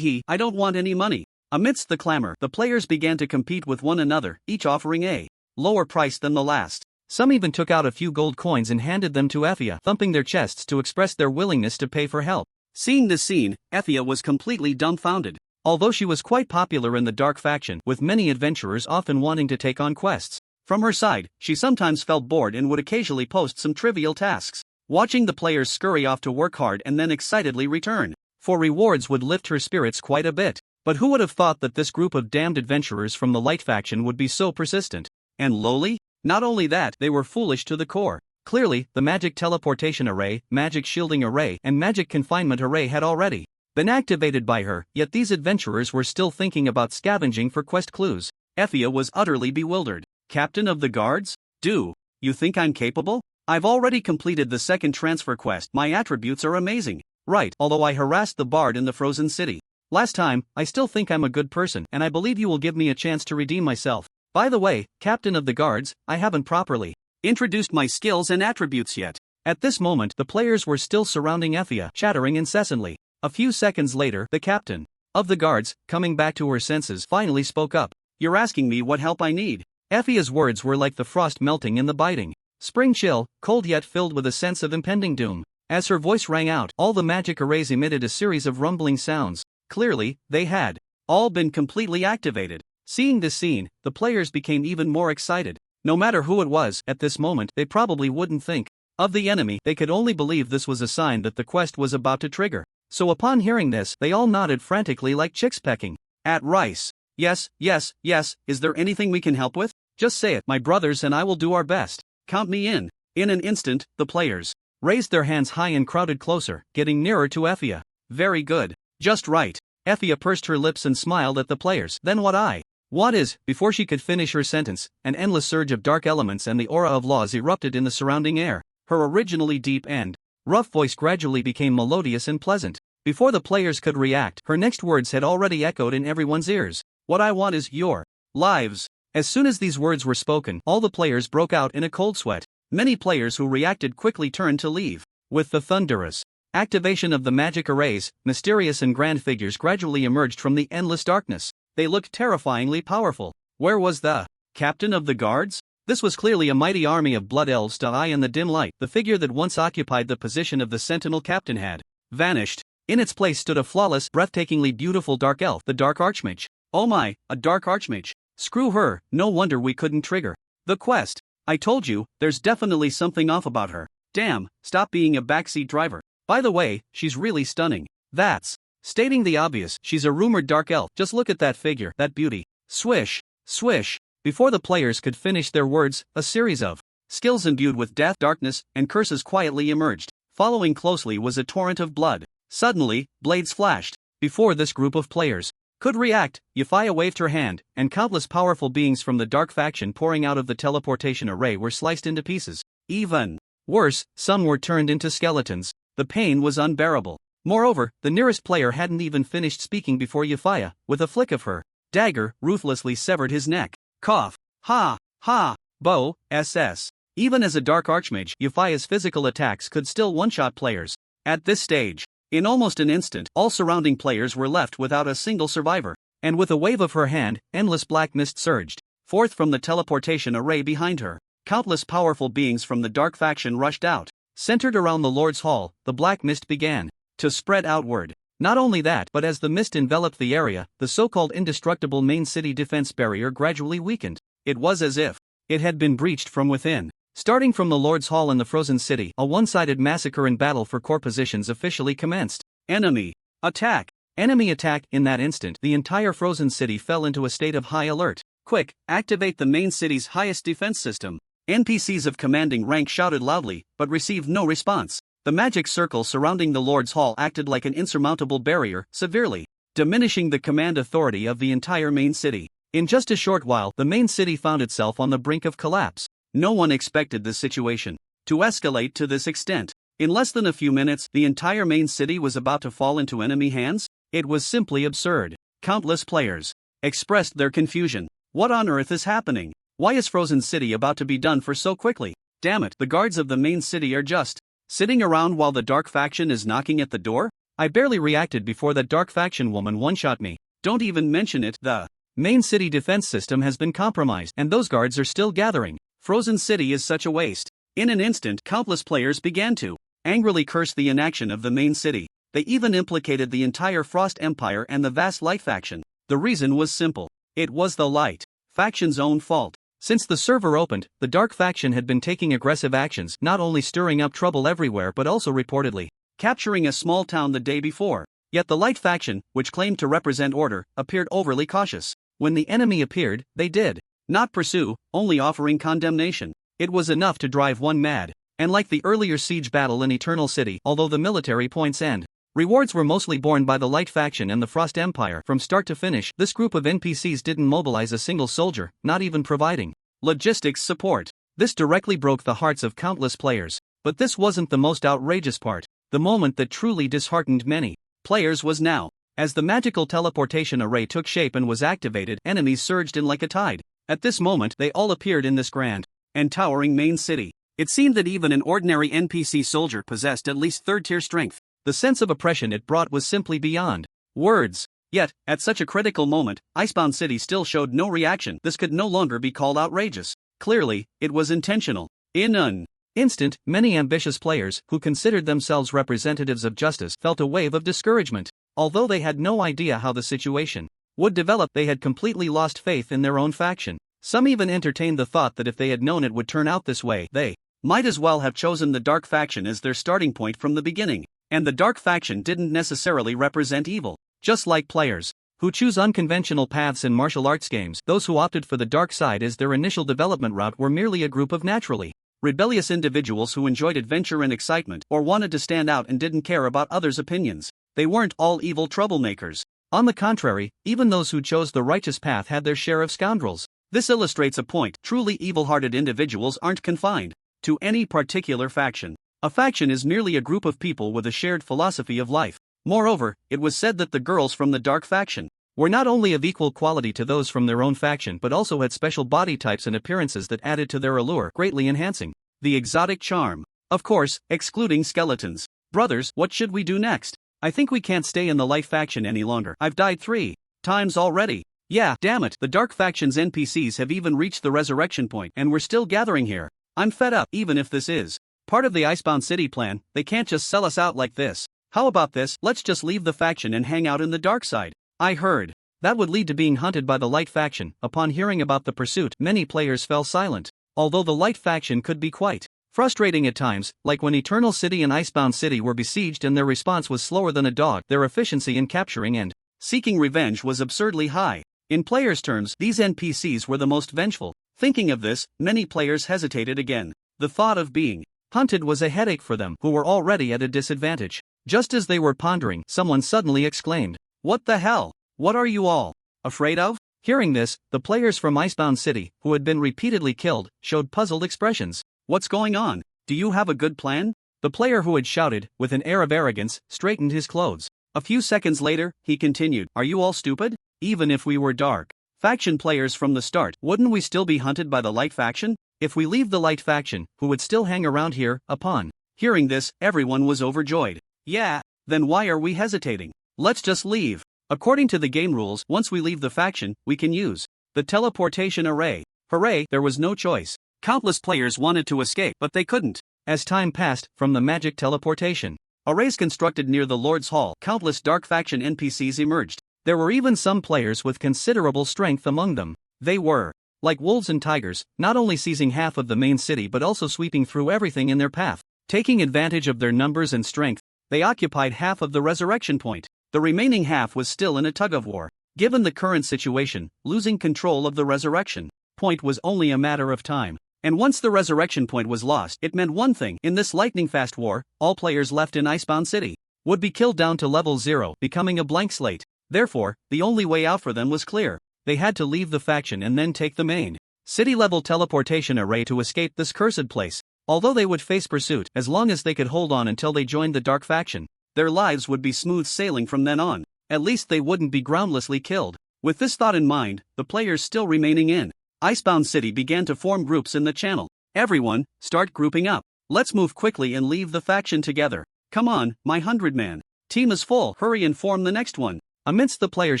I don't want any money. Amidst the clamor, the players began to compete with one another, each offering a lower price than the last. Some even took out a few gold coins and handed them to Euphia, thumping their chests to express their willingness to pay for help. Seeing this scene, Euphia was completely dumbfounded. Although she was quite popular in the dark faction, with many adventurers often wanting to take on quests, from her side, she sometimes felt bored and would occasionally post some trivial tasks. Watching the players scurry off to work hard and then excitedly return for rewards would lift her spirits quite a bit. But who would have thought that this group of damned adventurers from the Light faction would be so persistent and lowly? Not only that, they were foolish to the core. Clearly, the magic teleportation array, magic shielding array, and magic confinement array had already been activated by her, yet these adventurers were still thinking about scavenging for quest clues. Euphia was utterly bewildered. Captain of the Guards? Do you think I'm capable? I've already completed the second transfer quest. My attributes are amazing. Right, although I harassed the bard in the Frozen City last time, I still think I'm a good person, and I believe you will give me a chance to redeem myself. By the way, Captain of the Guards, I haven't properly introduced my skills and attributes yet. At this moment, the players were still surrounding Euphia, chattering incessantly. A few seconds later, the Captain of the Guards, coming back to her senses, finally spoke up. You're asking me what help I need? Euphia's words were like the frost melting in the biting spring chill, cold yet filled with a sense of impending doom. As her voice rang out, all the magic arrays emitted a series of rumbling sounds. Clearly, they had all been completely activated. Seeing this scene, the players became even more excited. No matter who it was, at this moment, they probably wouldn't think of the enemy. They could only believe this was a sign that the quest was about to trigger. So upon hearing this, they all nodded frantically like chicks pecking at rice. Yes, is there anything we can help with? Just say it, my brothers, and I will do our best. Count me in. In an instant, the players raised their hands high and crowded closer, getting nearer to Euphia. Very good. Just right. Euphia pursed her lips and smiled at the players. Then what I want is, before she could finish her sentence, an endless surge of dark elements and the aura of laws erupted in the surrounding air. Her originally deep and rough voice gradually became melodious and pleasant. Before the players could react, her next words had already echoed in everyone's ears. What I want is your lives. As soon as these words were spoken, all the players broke out in a cold sweat. Many players who reacted quickly turned to leave. With the thunderous activation of the magic arrays, mysterious and grand figures gradually emerged from the endless darkness. They looked terrifyingly powerful. Where was the Captain of the Guards? This was clearly a mighty army of blood elves to eye in the dim light. The figure that once occupied the position of the sentinel captain had vanished. In its place stood a flawless, breathtakingly beautiful dark elf, the Dark Archmage. Oh my, a Dark Archmage. Screw her, no wonder we couldn't trigger the quest. I told you, there's definitely something off about her. Damn, stop being a backseat driver. By the way, she's really stunning. That's stating the obvious, she's a rumored dark elf. Just look at that figure, that beauty. Swish, swish. Before the players could finish their words, a series of skills imbued with death, darkness, and curses quietly emerged. Following closely was a torrent of blood. Suddenly, blades flashed. Before this group of players could react, Euphia waved her hand, and countless powerful beings from the dark faction pouring out of the teleportation array were sliced into pieces. Even worse, some were turned into skeletons. The pain was unbearable. Moreover, the nearest player hadn't even finished speaking before Euphia, with a flick of her dagger, ruthlessly severed his neck. Cough. Ha, ha, bow, SS. Even as a dark archmage, Euphia's physical attacks could still one-shot players. At this stage, in almost an instant, all surrounding players were left without a single survivor. And with a wave of her hand, endless black mist surged forth from the teleportation array behind her. Countless powerful beings from the dark faction rushed out. Centered around the Lord's Hall, the black mist began to spread outward. Not only that, but as the mist enveloped the area, the so-called indestructible main city defense barrier gradually weakened. It was as if it had been breached from within. Starting from the Lord's Hall in the frozen city, a one-sided massacre and battle for core positions officially commenced. Enemy attack! Enemy attack! In that instant, the entire frozen city fell into a state of high alert. Quick, activate the main city's highest defense system. NPCs of commanding rank shouted loudly, but received no response. The magic circle surrounding the Lord's Hall acted like an insurmountable barrier, severely diminishing the command authority of the entire main city. In just a short while, the main city found itself on the brink of collapse. No one expected this situation to escalate to this extent. In less than a few minutes, the entire main city was about to fall into enemy hands. It was simply absurd. Countless players expressed their confusion. What on earth is happening? Why is Frozen City about to be done for so quickly? Damn it, the guards of the main city are just sitting around while the dark faction is knocking at the door? I barely reacted before that dark faction woman one-shot me. Don't even mention it. The main city defense system has been compromised, and those guards are still gathering. Frozen City is such a waste. In an instant, countless players began to angrily curse the inaction of the main city. They even implicated the entire Frost Empire and the vast Light faction. The reason was simple. It was the Light faction's own fault. Since the server opened, the Dark faction had been taking aggressive actions, not only stirring up trouble everywhere but also reportedly capturing a small town the day before. Yet the Light faction, which claimed to represent order, appeared overly cautious. When the enemy appeared, they did not pursue, only offering condemnation. It was enough to drive one mad. And like the earlier siege battle in Eternal City, although the military points and rewards were mostly borne by the Light faction and the Frost Empire, from start to finish, this group of NPCs didn't mobilize a single soldier, not even providing logistics support. This directly broke the hearts of countless players. But this wasn't the most outrageous part. The moment that truly disheartened many players was now. As the magical teleportation array took shape and was activated, enemies surged in like a tide. At this moment, they all appeared in this grand and towering main city. It seemed that even an ordinary NPC soldier possessed at least third-tier strength. The sense of oppression it brought was simply beyond words. Yet, at such a critical moment, Icebound City still showed no reaction. This could no longer be called outrageous. Clearly, it was intentional. In an instant, many ambitious players, who considered themselves representatives of justice, felt a wave of discouragement. Although they had no idea how the situation would develop, they had completely lost faith in their own faction. Some even entertained the thought that if they had known it would turn out this way, they might as well have chosen the Dark faction as their starting point from the beginning. And the Dark faction didn't necessarily represent evil. Just like players who choose unconventional paths in martial arts games, those who opted for the dark side as their initial development route were merely a group of naturally rebellious individuals who enjoyed adventure and excitement, or wanted to stand out and didn't care about others' opinions. They weren't all evil troublemakers. On the contrary, even those who chose the righteous path had their share of scoundrels. This illustrates a point. Truly evil-hearted individuals aren't confined to any particular faction. A faction is merely a group of people with a shared philosophy of life. Moreover, it was said that the girls from the Dark faction were not only of equal quality to those from their own faction but also had special body types and appearances that added to their allure, greatly enhancing the exotic charm. Of course, excluding skeletons. Brothers, what should we do next? I think we can't stay in the Light faction any longer. I've died 3 times already. Yeah, damn it, the Dark faction's NPCs have even reached the resurrection point and we're still gathering here. I'm fed up. Even if this is part of the Icebound City plan, they can't just sell us out like this. How about this? Let's just leave the faction and hang out in the dark side. I heard that would lead to being hunted by the light faction. Upon hearing about the pursuit, many players fell silent. Although the light faction could be quite frustrating at times, like when Eternal City and Icebound City were besieged and their response was slower than a dog, their efficiency in capturing and seeking revenge was absurdly high. In players' terms, these NPCs were the most vengeful. Thinking of this, many players hesitated again. The thought of being hunted was a headache for them, who were already at a disadvantage. Just as they were pondering, someone suddenly exclaimed, "What the hell? What are you all afraid of?" Hearing this, the players from Icebound City, who had been repeatedly killed, showed puzzled expressions. "What's going on? Do you have a good plan?" The player who had shouted, with an air of arrogance, straightened his clothes. A few seconds later, he continued, "Are you all stupid? Even if we were dark faction players from the start, wouldn't we still be hunted by the light faction? If we leave the light faction, who would still hang around here?" Upon hearing this, everyone was overjoyed. "Yeah, then why are we hesitating? Let's just leave." According to the game rules, once we leave the faction, we can use the teleportation array. Hooray, there was no choice. Countless players wanted to escape, but they couldn't. As time passed, from the magic teleportation arrays constructed near the Lord's Hall, countless dark faction NPCs emerged. There were even some players with considerable strength among them. They were like wolves and tigers, not only seizing half of the main city but also sweeping through everything in their path. Taking advantage of their numbers and strength, they occupied half of the resurrection point. The remaining half was still in a tug-of-war. Given the current situation, losing control of the resurrection point was only a matter of time. And once the resurrection point was lost, it meant one thing: in this lightning-fast war, all players left in Icebound City would be killed down to level 0, becoming a blank slate. Therefore, the only way out for them was clear. They had to leave the faction and then take the main city-level teleportation array to escape this cursed place. Although they would face pursuit, as long as they could hold on until they joined the dark faction, their lives would be smooth sailing from then on. At least they wouldn't be groundlessly killed. With this thought in mind, the players still remaining in Icebound City began to form groups in the channel. "Everyone, start grouping up. Let's move quickly and leave the faction together. Come on, my 100-man team is full. Hurry and form the next one." Amidst the players'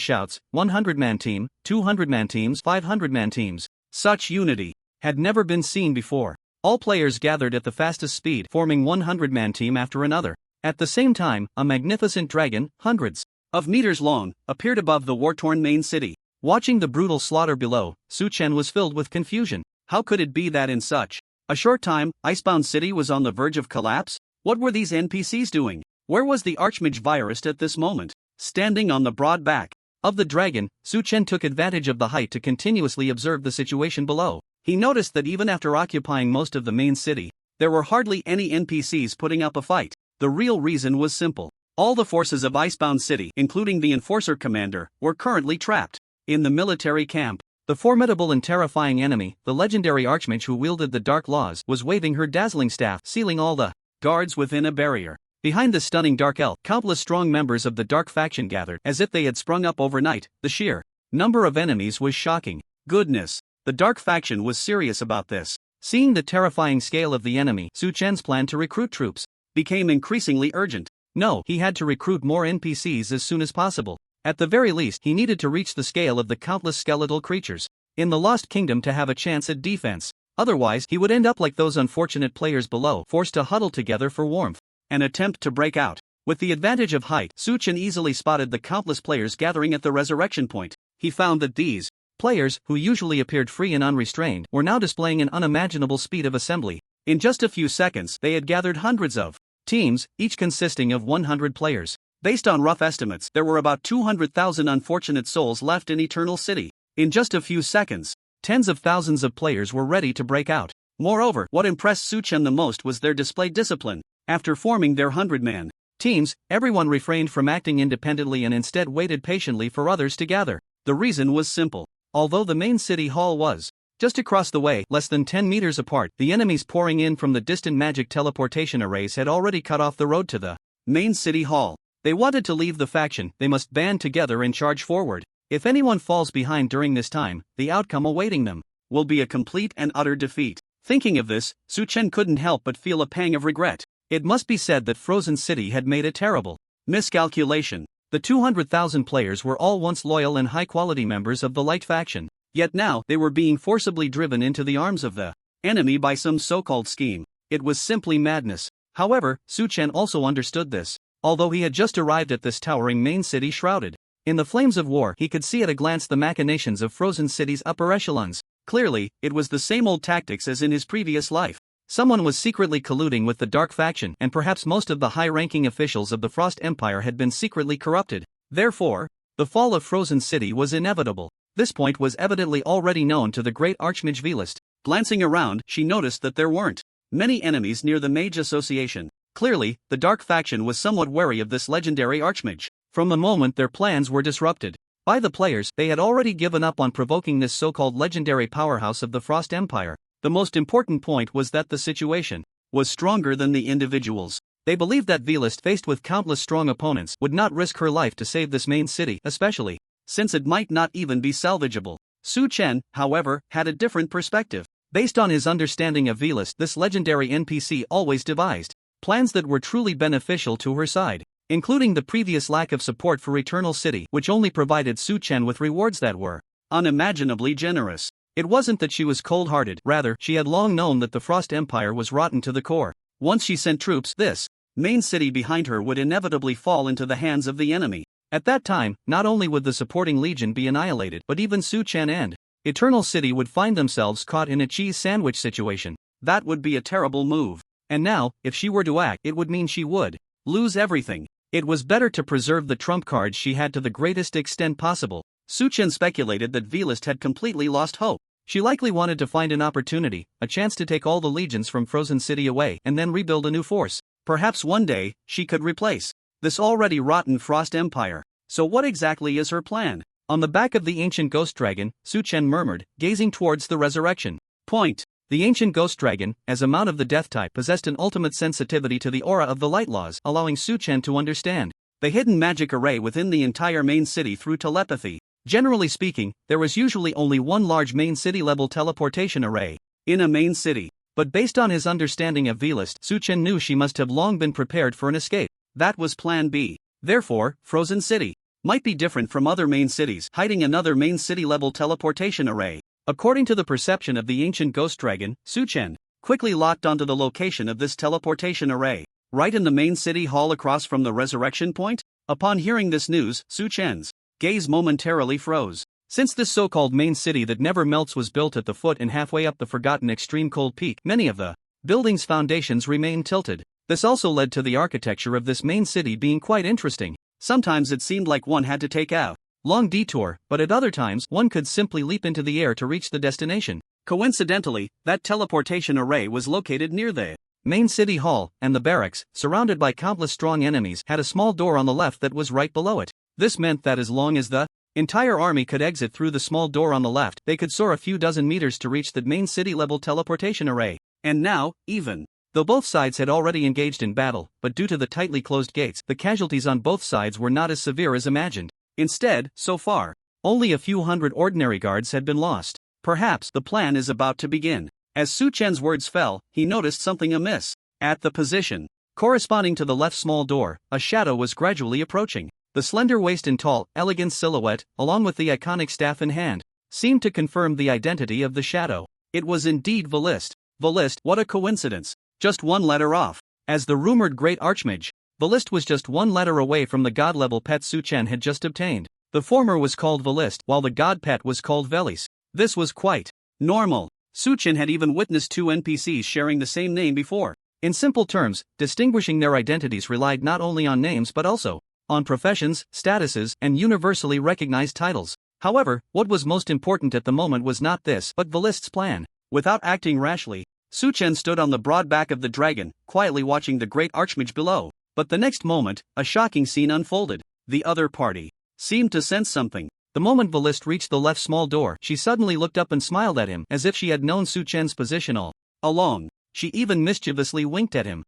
shouts, 100-man team, 200-man teams, 500-man teams. Such unity had never been seen before. All players gathered at the fastest speed, forming 100-man team after another. At the same time, a magnificent dragon, hundreds of meters long, appeared above the war-torn main city. Watching the brutal slaughter below, Su Chen was filled with confusion. How could it be that in such a short time, Icebound City was on the verge of collapse? What were these NPCs doing? Where was the Archmage Virist at this moment? Standing on the broad back of the dragon, Su Chen took advantage of the height to continuously observe the situation below. He noticed that even after occupying most of the main city, there were hardly any NPCs putting up a fight. The real reason was simple. All the forces of Icebound City, including the Enforcer Commander, were currently trapped in the military camp. The formidable and terrifying enemy, the legendary Archmage who wielded the Dark Laws, was waving her dazzling staff, sealing all the guards within a barrier. Behind the stunning Dark Elf, countless strong members of the Dark Faction gathered, as if they had sprung up overnight. The sheer number of enemies was shocking. Goodness, the Dark Faction was serious about this. Seeing the terrifying scale of the enemy, Su Chen's plan to recruit troops became increasingly urgent. No, he had to recruit more NPCs as soon as possible. At the very least, he needed to reach the scale of the countless skeletal creatures in the Lost Kingdom to have a chance at defense. Otherwise, he would end up like those unfortunate players below, forced to huddle together for warmth. An attempt to break out. With the advantage of height, Su Chen easily spotted the countless players gathering at the resurrection point. He found that these players, who usually appeared free and unrestrained, were now displaying an unimaginable speed of assembly. In just a few seconds, they had gathered hundreds of teams, each consisting of 100 players. Based on rough estimates, there were about 200,000 unfortunate souls left in Eternal City. In just a few seconds, tens of thousands of players were ready to break out. Moreover, what impressed Su Chen the most was their displayed discipline. After forming their 100-man teams, everyone refrained from acting independently and instead waited patiently for others to gather. The reason was simple. Although the main city hall was just across the way, less than 10 meters apart, the enemies pouring in from the distant magic teleportation arrays had already cut off the road to the main city hall. They wanted to leave the faction, they must band together and charge forward. If anyone falls behind during this time, the outcome awaiting them will be a complete and utter defeat. Thinking of this, Su Chen couldn't help but feel a pang of regret. It must be said that Frozen City had made a terrible miscalculation. The 200,000 players were all once loyal and high-quality members of the Light faction. Yet now, they were being forcibly driven into the arms of the enemy by some so-called scheme. It was simply madness. However, Su Chen also understood this. although he had just arrived at this towering main city shrouded in the flames of war. He could see at a glance the machinations of Frozen City's upper echelons. Clearly, it was the same old tactics as in his previous life. Someone was secretly colluding with the Dark Faction, and perhaps most of the high-ranking officials of the Frost Empire had been secretly corrupted. Therefore, the fall of Frozen City was inevitable. This point was evidently already known to the great Archmage Velist. Glancing around, she noticed that there weren't many enemies near the Mage Association. Clearly, the Dark Faction was somewhat wary of this legendary Archmage. From the moment their plans were disrupted by the players, they had already given up on provoking this so-called legendary powerhouse of the Frost Empire. The most important point was that the situation was stronger than the individuals. They believed that Velist, faced with countless strong opponents, would not risk her life to save this main city, especially since it might not even be salvageable. Su Chen, however, had a different perspective. Based on his understanding of Velist, this legendary NPC always devised plans that were truly beneficial to her side, including the previous lack of support for Eternal City, which only provided Su Chen with rewards that were unimaginably generous. It wasn't that she was cold-hearted, rather, she had long known that the Frost Empire was rotten to the core. Once she sent troops, this main city behind her would inevitably fall into the hands of the enemy. At that time, not only would the supporting legion be annihilated, but even Su Chen and Eternal City would find themselves caught in a cheese sandwich situation. That would be a terrible move. And now, if she were to act, it would mean she would lose everything. It was better to preserve the trump cards she had to the greatest extent possible. Su Chen speculated that Velist had completely lost hope. She likely wanted to find an opportunity, a chance to take all the legions from Frozen City away and then rebuild a new force. Perhaps one day, she could replace this already rotten Frost Empire. So what exactly is her plan? On the back of the ancient ghost dragon, Su Chen murmured, gazing towards the resurrection point. The ancient ghost dragon, as a mount of the death type, possessed an ultimate sensitivity to the aura of the light laws, allowing Su Chen to understand the hidden magic array within the entire main city through telepathy. Generally speaking, there was usually only one large main city-level teleportation array in a main city. But based on his understanding of Velist, Su Chen knew she must have long been prepared for an escape. That was Plan B. Therefore, Frozen City might be different from other main cities, hiding another main city-level teleportation array. According to the perception of the ancient ghost dragon, Su Chen quickly locked onto the location of this teleportation array, right in the main city hall across from the resurrection point. Upon hearing this news, Su Chen's gaze momentarily froze. Since this so-called main city that never melts was built at the foot and halfway up the forgotten extreme cold peak, many of the building's foundations remained tilted. This also led to the architecture of this main city being quite interesting. Sometimes it seemed like one had to take a long detour, but at other times one could simply leap into the air to reach the destination. Coincidentally, that teleportation array was located near the main city hall, and the barracks, surrounded by countless strong enemies, had a small door on the left that was right below it. This meant that as long as the entire army could exit through the small door on the left, they could soar a few dozen meters to reach the main city-level teleportation array. And now, even though both sides had already engaged in battle, but due to the tightly closed gates, the casualties on both sides were not as severe as imagined. Instead, so far, only a few hundred ordinary guards had been lost. Perhaps the plan is about to begin. As Su Chen's words fell, he noticed something amiss. At the position corresponding to the left small door, a shadow was gradually approaching. The slender waist and tall, elegant silhouette, along with the iconic staff in hand, seemed to confirm the identity of the shadow. It was indeed Velist. Velist, what a coincidence. Just one letter off. As the rumored great archmage, Velist was just one letter away from the god-level pet Su Chen had just obtained. The former was called Velist, while the god pet was called Velis. This was quite normal. Su Chen had even witnessed two NPCs sharing the same name before. In simple terms, distinguishing their identities relied not only on names but also on professions, statuses, and universally recognized titles. However, what was most important at the moment was not this, but Velist's plan. Without acting rashly, Su Chen stood on the broad back of the dragon, quietly watching the great archmage below. But the next moment, a shocking scene unfolded. The other party seemed to sense something. The moment Velist reached the left small door, she suddenly looked up and smiled at him, as if she had known Su Chen's position all along. She even mischievously winked at him.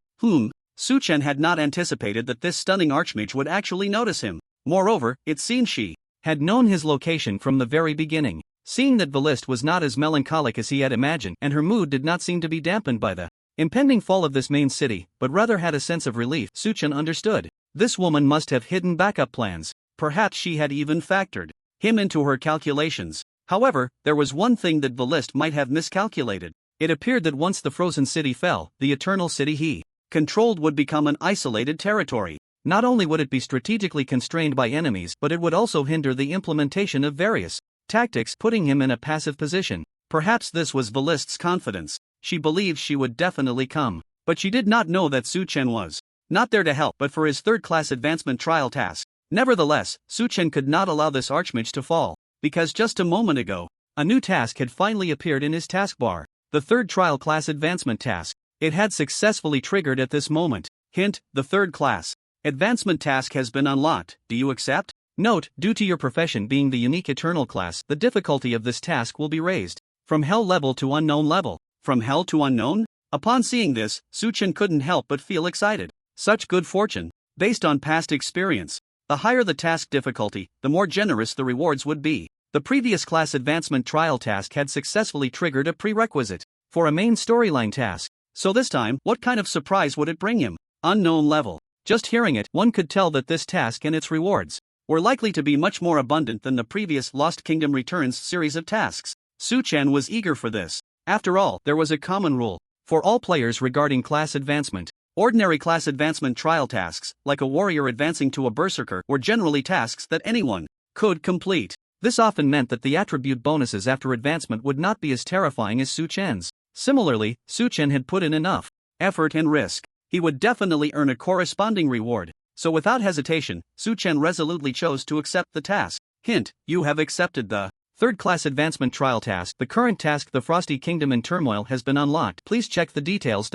Su Chen had not anticipated that this stunning archmage would actually notice him. Moreover, it seemed she had known his location from the very beginning. Seeing that Velist was not as melancholic as he had imagined, and her mood did not seem to be dampened by the impending fall of this main city, but rather had a sense of relief, Su Chen understood. This woman must have hidden backup plans. Perhaps she had even factored him into her calculations. However, there was one thing that Velist might have miscalculated. It appeared that once the Frozen City fell, the Eternal City he controlled would become an isolated territory. Not only would it be strategically constrained by enemies, but it would also hinder the implementation of various tactics, putting him in a passive position. Perhaps this was Velist's confidence. She believed she would definitely come. But she did not know that Su Chen was not there to help but for his third-class advancement trial task. Nevertheless, Su Chen could not allow this archmage to fall, because just a moment ago, a new task had finally appeared in his taskbar. The third trial class advancement task. It had successfully triggered at this moment. Hint, the third class advancement task has been unlocked. Do you accept? Note, due to your profession being the unique eternal class, the difficulty of this task will be raised from hell level to unknown level. From hell to unknown? Upon seeing this, Su Chen couldn't help but feel excited. Such good fortune. Based on past experience, the higher the task difficulty, the more generous the rewards would be. The previous class advancement trial task had successfully triggered a prerequisite for a main storyline task. So this time, what kind of surprise would it bring him? Unknown level. Just hearing it, one could tell that this task and its rewards were likely to be much more abundant than the previous Lost Kingdom Returns series of tasks. Su Chen was eager for this. After all, there was a common rule for all players regarding class advancement. Ordinary class advancement trial tasks, like a warrior advancing to a berserker, were generally tasks that anyone could complete. This often meant that the attribute bonuses after advancement would not be as terrifying as Su Chen's. Similarly, Su Chen had put in enough effort and risk. He would definitely earn a corresponding reward. So without hesitation, Su Chen resolutely chose to accept the task. Hint, you have accepted the third class advancement trial task. The current task, the Frosty Kingdom in Turmoil, has been unlocked. Please check the details.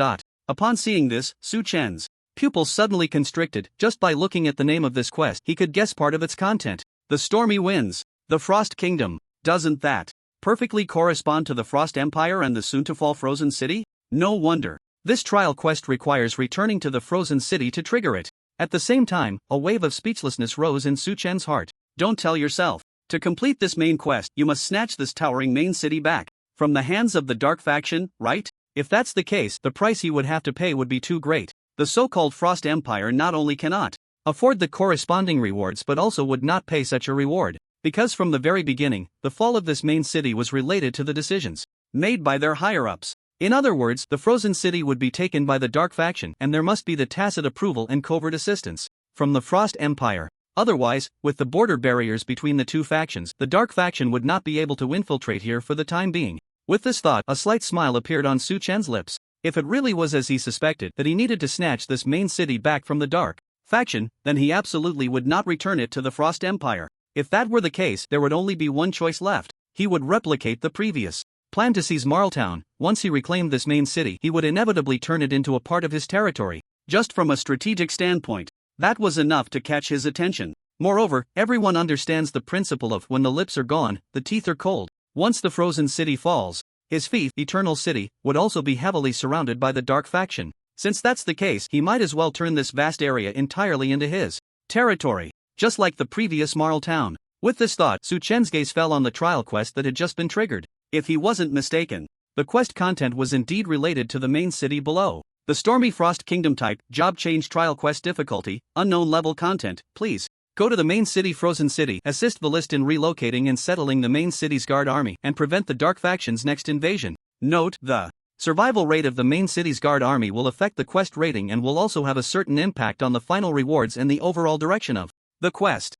Upon seeing this, Su Chen's pupils suddenly constricted. Just by looking at the name of this quest, he could guess part of its content. The Stormy Winds. The Frost Kingdom. Doesn't that perfectly correspond to the Frost Empire and the soon-to-fall Frozen City? No wonder. This trial quest requires returning to the Frozen City to trigger it. At the same time, a wave of speechlessness rose in Su Chen's heart. Don't tell yourself. To complete this main quest, you must snatch this towering main city back from the hands of the Dark Faction, right? If that's the case, the price he would have to pay would be too great. The so-called Frost Empire not only cannot afford the corresponding rewards but also would not pay such a reward. Because from the very beginning, the fall of this main city was related to the decisions made by their higher-ups. In other words, the Frozen City would be taken by the Dark Faction, and there must be the tacit approval and covert assistance from the Frost Empire. Otherwise, with the border barriers between the two factions, the Dark Faction would not be able to infiltrate here for the time being. With this thought, a slight smile appeared on Su Chen's lips. If it really was as he suspected, that he needed to snatch this main city back from the Dark Faction, then he absolutely would not return it to the Frost Empire. If that were the case, there would only be one choice left. He would replicate the previous plan to seize Marltown. Once he reclaimed this main city, he would inevitably turn it into a part of his territory. Just from a strategic standpoint, that was enough to catch his attention. Moreover, everyone understands the principle of when the lips are gone, the teeth are cold. Once the Frozen City falls, his fief, Eternal City, would also be heavily surrounded by the Dark Faction. Since that's the case, he might as well turn this vast area entirely into his territory, just like the previous Marltown. With this thought, Su Chen's gaze fell on the trial quest that had just been triggered. If he wasn't mistaken, the quest content was indeed related to the main city below. The Stormy Frost Kingdom type, job change trial quest difficulty, unknown level content. Please go to the main city Frozen City, assist Velist in relocating and settling the main city's guard army, and prevent the Dark Faction's next invasion. Note, the survival rate of the main city's guard army will affect the quest rating and will also have a certain impact on the final rewards and the overall direction of the quest.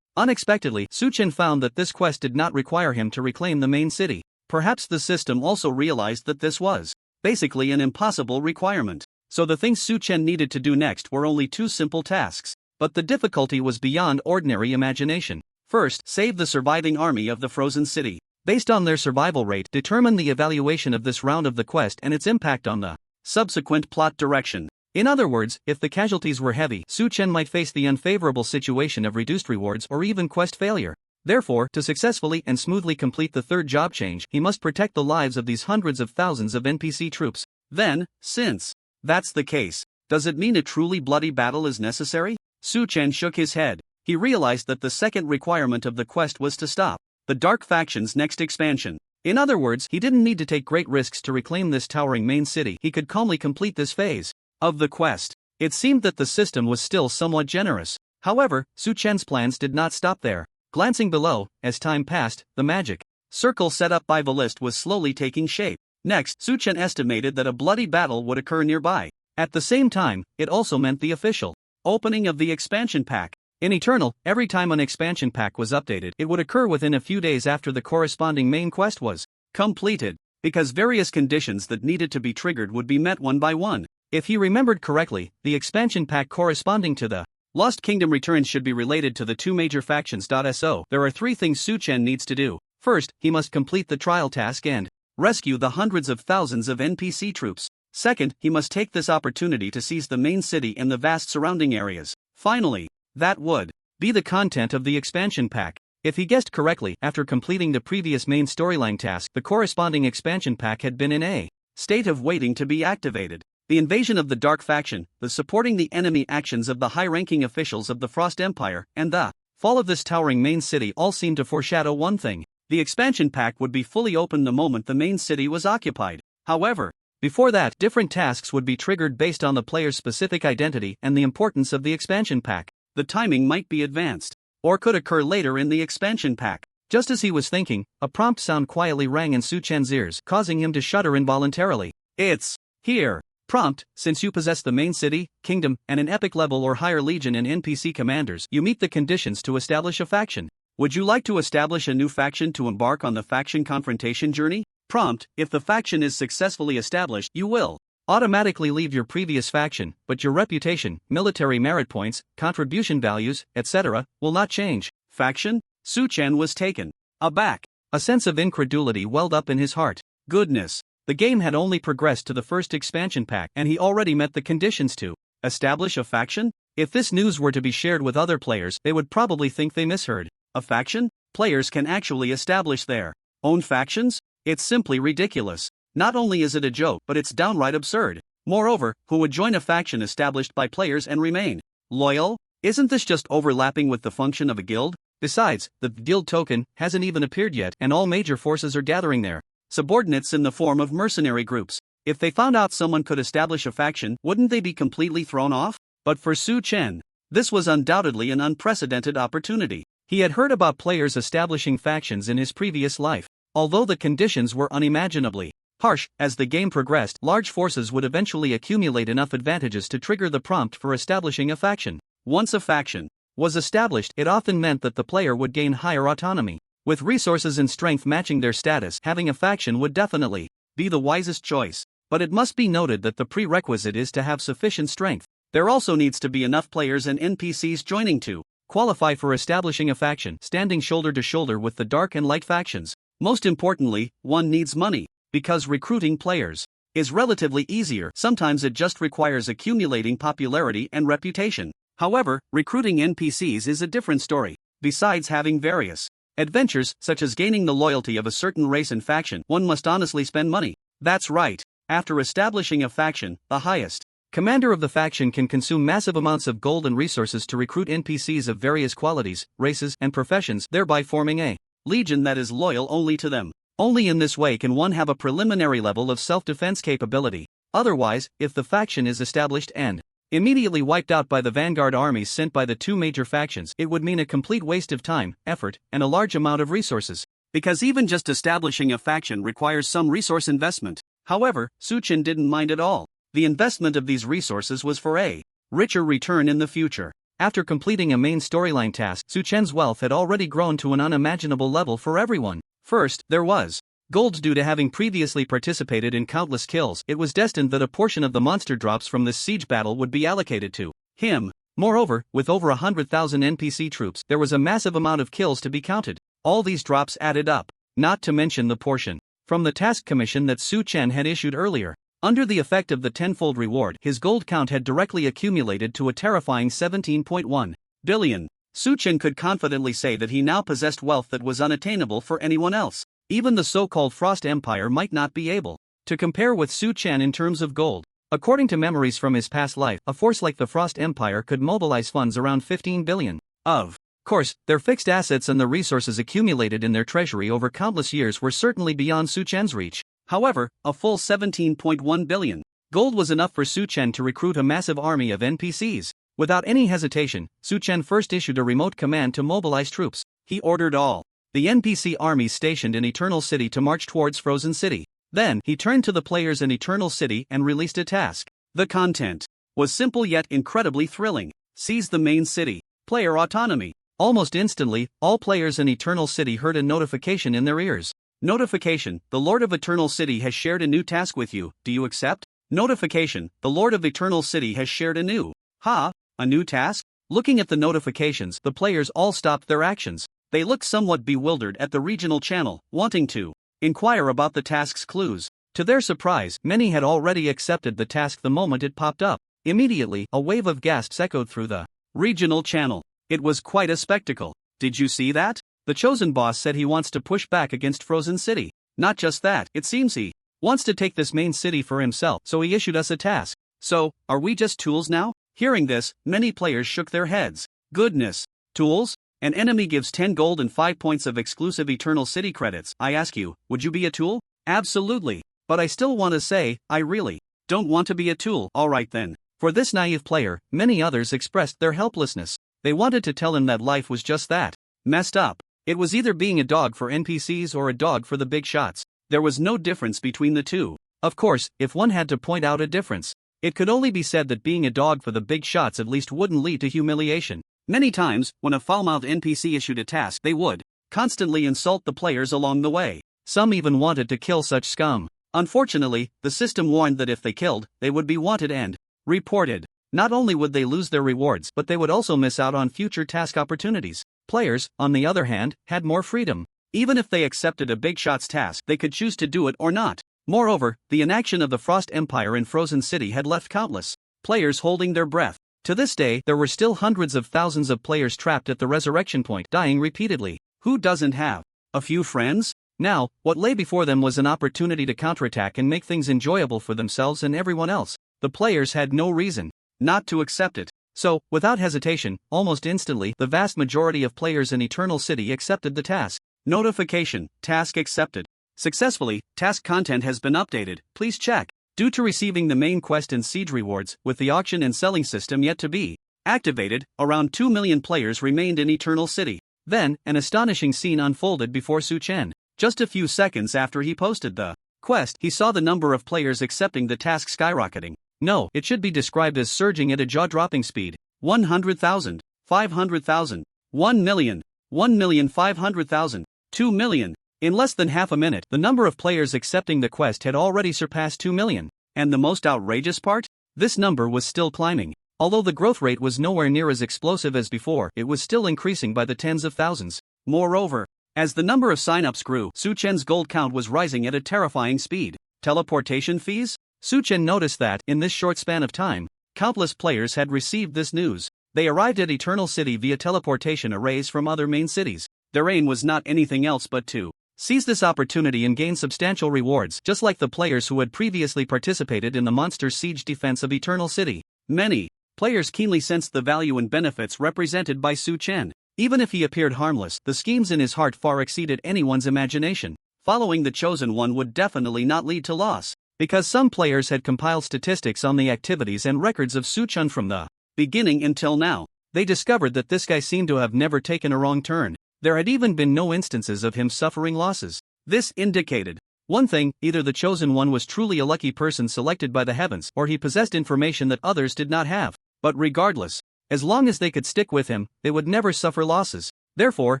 Unexpectedly, Su Chen found that this quest did not require him to reclaim the main city. Perhaps the system also realized that this was basically an impossible requirement. So the things Su Chen needed to do next were only two simple tasks. But the difficulty was beyond ordinary imagination. First, save the surviving army of the Frozen City. Based on their survival rate, determine the evaluation of this round of the quest and its impact on the subsequent plot direction. In other words, if the casualties were heavy, Su Chen might face the unfavorable situation of reduced rewards or even quest failure. Therefore, to successfully and smoothly complete the third job change, he must protect the lives of these hundreds of thousands of NPC troops. Then, since that's the case, does it mean a truly bloody battle is necessary? Su Chen shook his head. He realized that the second requirement of the quest was to stop the Dark Faction's next expansion. In other words, he didn't need to take great risks to reclaim this towering main city. He could calmly complete this phase of the quest. It seemed that the system was still somewhat generous. However, Su Chen's plans did not stop there. Glancing below, as time passed, the magic circle set up by Velist was slowly taking shape. Next, Su Chen estimated that a bloody battle would occur nearby. At the same time, it also meant the official Opening of the expansion pack. In Eternal, every time an expansion pack was updated, it would occur within a few days after the corresponding main quest was completed, because various conditions that needed to be triggered would be met one by one. If he remembered correctly, the expansion pack corresponding to the Lost Kingdom returns should be related to the two major factions. So, there are 3 things Su Chen needs to do. First, he must complete the trial task and rescue the hundreds of thousands of NPC troops. Second, he must take this opportunity to seize the main city and the vast surrounding areas. Finally, that would be the content of the expansion pack. If he guessed correctly, after completing the previous main storyline task, the corresponding expansion pack had been in a state of waiting to be activated. The invasion of the Dark Faction, the supporting the enemy actions of the high-ranking officials of the Frost Empire, and the fall of this towering main city all seemed to foreshadow one thing. The expansion pack would be fully open the moment the main city was occupied. However, before that, different tasks would be triggered based on the player's specific identity and the importance of the expansion pack. The timing might be advanced, or could occur later in the expansion pack. Just as he was thinking, a prompt sound quietly rang in Su Chen's ears, causing him to shudder involuntarily. It's here. Prompt: since you possess the main city, kingdom, and an epic level or higher legion in NPC commanders, you meet the conditions to establish a faction. Would you like to establish a new faction to embark on the faction confrontation journey? Prompt: if the faction is successfully established, you will automatically leave your previous faction, but your reputation, military merit points, contribution values, etc., will not change. Faction? Su Chen was taken aback. A sense of incredulity welled up in his heart. Goodness. The game had only progressed to the first expansion pack, and he already met the conditions to establish a faction? If this news were to be shared with other players, they would probably think they misheard. A faction? Players can actually establish their own factions? It's simply ridiculous. Not only is it a joke, but it's downright absurd. Moreover, who would join a faction established by players and remain loyal? Isn't this just overlapping with the function of a guild? Besides, the guild token hasn't even appeared yet, and all major forces are gathering there. Subordinates in the form of mercenary groups. If they found out someone could establish a faction, wouldn't they be completely thrown off? But for Su Chen, this was undoubtedly an unprecedented opportunity. He had heard about players establishing factions in his previous life. Although the conditions were unimaginably harsh, as the game progressed, large forces would eventually accumulate enough advantages to trigger the prompt for establishing a faction. Once a faction was established, it often meant that the player would gain higher autonomy. With resources and strength matching their status, having a faction would definitely be the wisest choice. But it must be noted that the prerequisite is to have sufficient strength. There also needs to be enough players and NPCs joining to qualify for establishing a faction, standing shoulder to shoulder with the dark and light factions. Most importantly, one needs money. Because recruiting players is relatively easier, sometimes it just requires accumulating popularity and reputation. However, recruiting NPCs is a different story. Besides having various adventures, such as gaining the loyalty of a certain race and faction, one must honestly spend money. That's right. After establishing a faction, the highest commander of the faction can consume massive amounts of gold and resources to recruit NPCs of various qualities, races, and professions, thereby forming a legion that is loyal only to them. Only in this way can one have a preliminary level of self-defense capability. Otherwise, if the faction is established and immediately wiped out by the vanguard armies sent by the two major factions, it would mean a complete waste of time, effort, and a large amount of resources. Because even just establishing a faction requires some resource investment. However, Su Chen didn't mind at all. The investment of these resources was for a richer return in the future. After completing a main storyline task, Su Chen's wealth had already grown to an unimaginable level for everyone. First, there was gold. Due to having previously participated in countless kills, it was destined that a portion of the monster drops from this siege battle would be allocated to him. Moreover, with over 100,000 NPC troops, there was a massive amount of kills to be counted. All these drops added up, not to mention the portion from the task commission that Su Chen had issued earlier. Under the effect of the tenfold reward, his gold count had directly accumulated to a terrifying 17.1 billion. Su Chen could confidently say that he now possessed wealth that was unattainable for anyone else. Even the so-called Frost Empire might not be able to compare with Su Chen in terms of gold. According to memories from his past life, a force like the Frost Empire could mobilize funds around 15 billion. Of course, their fixed assets and the resources accumulated in their treasury over countless years were certainly beyond Su Chen's reach. However, a full 17.1 billion gold was enough for Su Chen to recruit a massive army of NPCs. Without any hesitation, Su Chen first issued a remote command to mobilize troops. He ordered all the NPC armies stationed in Eternal City to march towards Frozen City. Then, he turned to the players in Eternal City and released a task. The content was simple yet incredibly thrilling. Seize the main city. Player autonomy. Almost instantly, all players in Eternal City heard a notification in their ears. Notification: the Lord of Eternal City has shared a new task with you, do you accept? Notification: the Lord of Eternal City has shared a new. A new task? Looking at the notifications, the players all stopped their actions. They looked somewhat bewildered at the regional channel, wanting to inquire about the task's clues. To their surprise, many had already accepted the task the moment it popped up. Immediately, a wave of gasps echoed through the regional channel. It was quite a spectacle. Did you see that? The chosen boss said he wants to push back against Frozen City. Not just that, it seems he wants to take this main city for himself, so he issued us a task. So, are we just tools now? Hearing this, many players shook their heads. Goodness. Tools? An enemy gives 10 gold and 5 points of exclusive Eternal City credits. I ask you, would you be a tool? Absolutely. But I still want to say, I really don't want to be a tool. Alright then. For this naive player, many others expressed their helplessness. They wanted to tell him that life was just that. Messed up. It was either being a dog for NPCs or a dog for the big shots. There was no difference between the two. Of course, if one had to point out a difference, it could only be said that being a dog for the big shots at least wouldn't lead to humiliation. Many times, when a foul-mouthed NPC issued a task, they would constantly insult the players along the way. Some even wanted to kill such scum. Unfortunately, the system warned that if they killed, they would be wanted and reported. Not only would they lose their rewards, but they would also miss out on future task opportunities. Players, on the other hand, had more freedom. Even if they accepted a big shots task, they could choose to do it or not. Moreover, the inaction of the Frost Empire in Frozen City had left countless players holding their breath. To this day, there were still hundreds of thousands of players trapped at the resurrection point, dying repeatedly. Who doesn't have a few friends? Now, what lay before them was an opportunity to counterattack and make things enjoyable for themselves and everyone else. The players had no reason not to accept it. So, without hesitation, almost instantly, the vast majority of players in Eternal City accepted the task. Notification: task accepted. Successfully, task content has been updated, please check. Due to receiving the main quest and siege rewards, with the auction and selling system yet to be activated, around 2 million players remained in Eternal City. Then, an astonishing scene unfolded before Su Chen. Just a few seconds after he posted the quest, he saw the number of players accepting the task skyrocketing. No, it should be described as surging at a jaw-dropping speed. 100,000, 500,000, 1 million, 1,500,000, 2 million. In less than half a minute, the number of players accepting the quest had already surpassed 2 million. And the most outrageous part? This number was still climbing. Although the growth rate was nowhere near as explosive as before, it was still increasing by the tens of thousands. Moreover, as the number of sign-ups grew, Su Chen's gold count was rising at a terrifying speed. Teleportation fees? Su Chen noticed that, in this short span of time, countless players had received this news. They arrived at Eternal City via teleportation arrays from other main cities. Their aim was not anything else but to seize this opportunity and gain substantial rewards, just like the players who had previously participated in the monster siege defense of Eternal City. Many players keenly sensed the value and benefits represented by Su Chen. Even if he appeared harmless, the schemes in his heart far exceeded anyone's imagination. Following the Chosen One would definitely not lead to loss, because some players had compiled statistics on the activities and records of Su Chen from the beginning until now. They discovered that this guy seemed to have never taken a wrong turn. There had even been no instances of him suffering losses. This indicated one thing: either the Chosen One was truly a lucky person selected by the heavens, or he possessed information that others did not have. But regardless, as long as they could stick with him, they would never suffer losses. Therefore,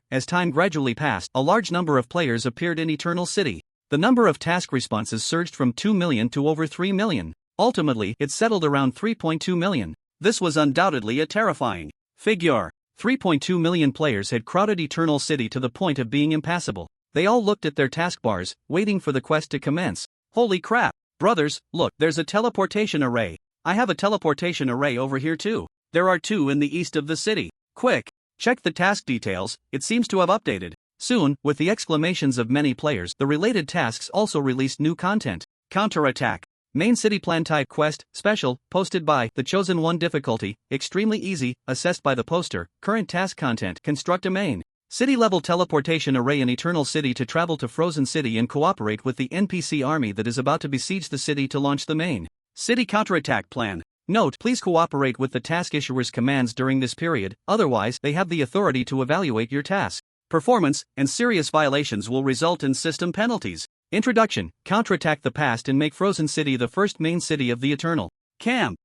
as time gradually passed, a large number of players appeared in Eternal City. The number of task responses surged from 2 million to over 3 million. Ultimately, it settled around 3.2 million. This was undoubtedly a terrifying figure. 3.2 million players had crowded Eternal City to the point of being impassable. They all looked at their taskbars, waiting for the quest to commence. Holy crap! Brothers, look, there's a teleportation array. I have a teleportation array over here too. There are 2 in the east of the city. Quick! Check the task details, it seems to have updated. Soon, with the exclamations of many players, the related tasks also released new content. Counterattack. Main city plan type quest, special, posted by The Chosen One. Difficulty, extremely easy, assessed by the poster. Current task content: construct a main city level teleportation array in Eternal City to travel to Frozen City and cooperate with the NPC army that is about to besiege the city to launch the main city counterattack plan. Note: please cooperate with the task issuer's commands during this period, otherwise they have the authority to evaluate your task performance, and serious violations will result in system penalties. Introduction: counterattack the past and make Frozen City the first main city of the Eternal Camp.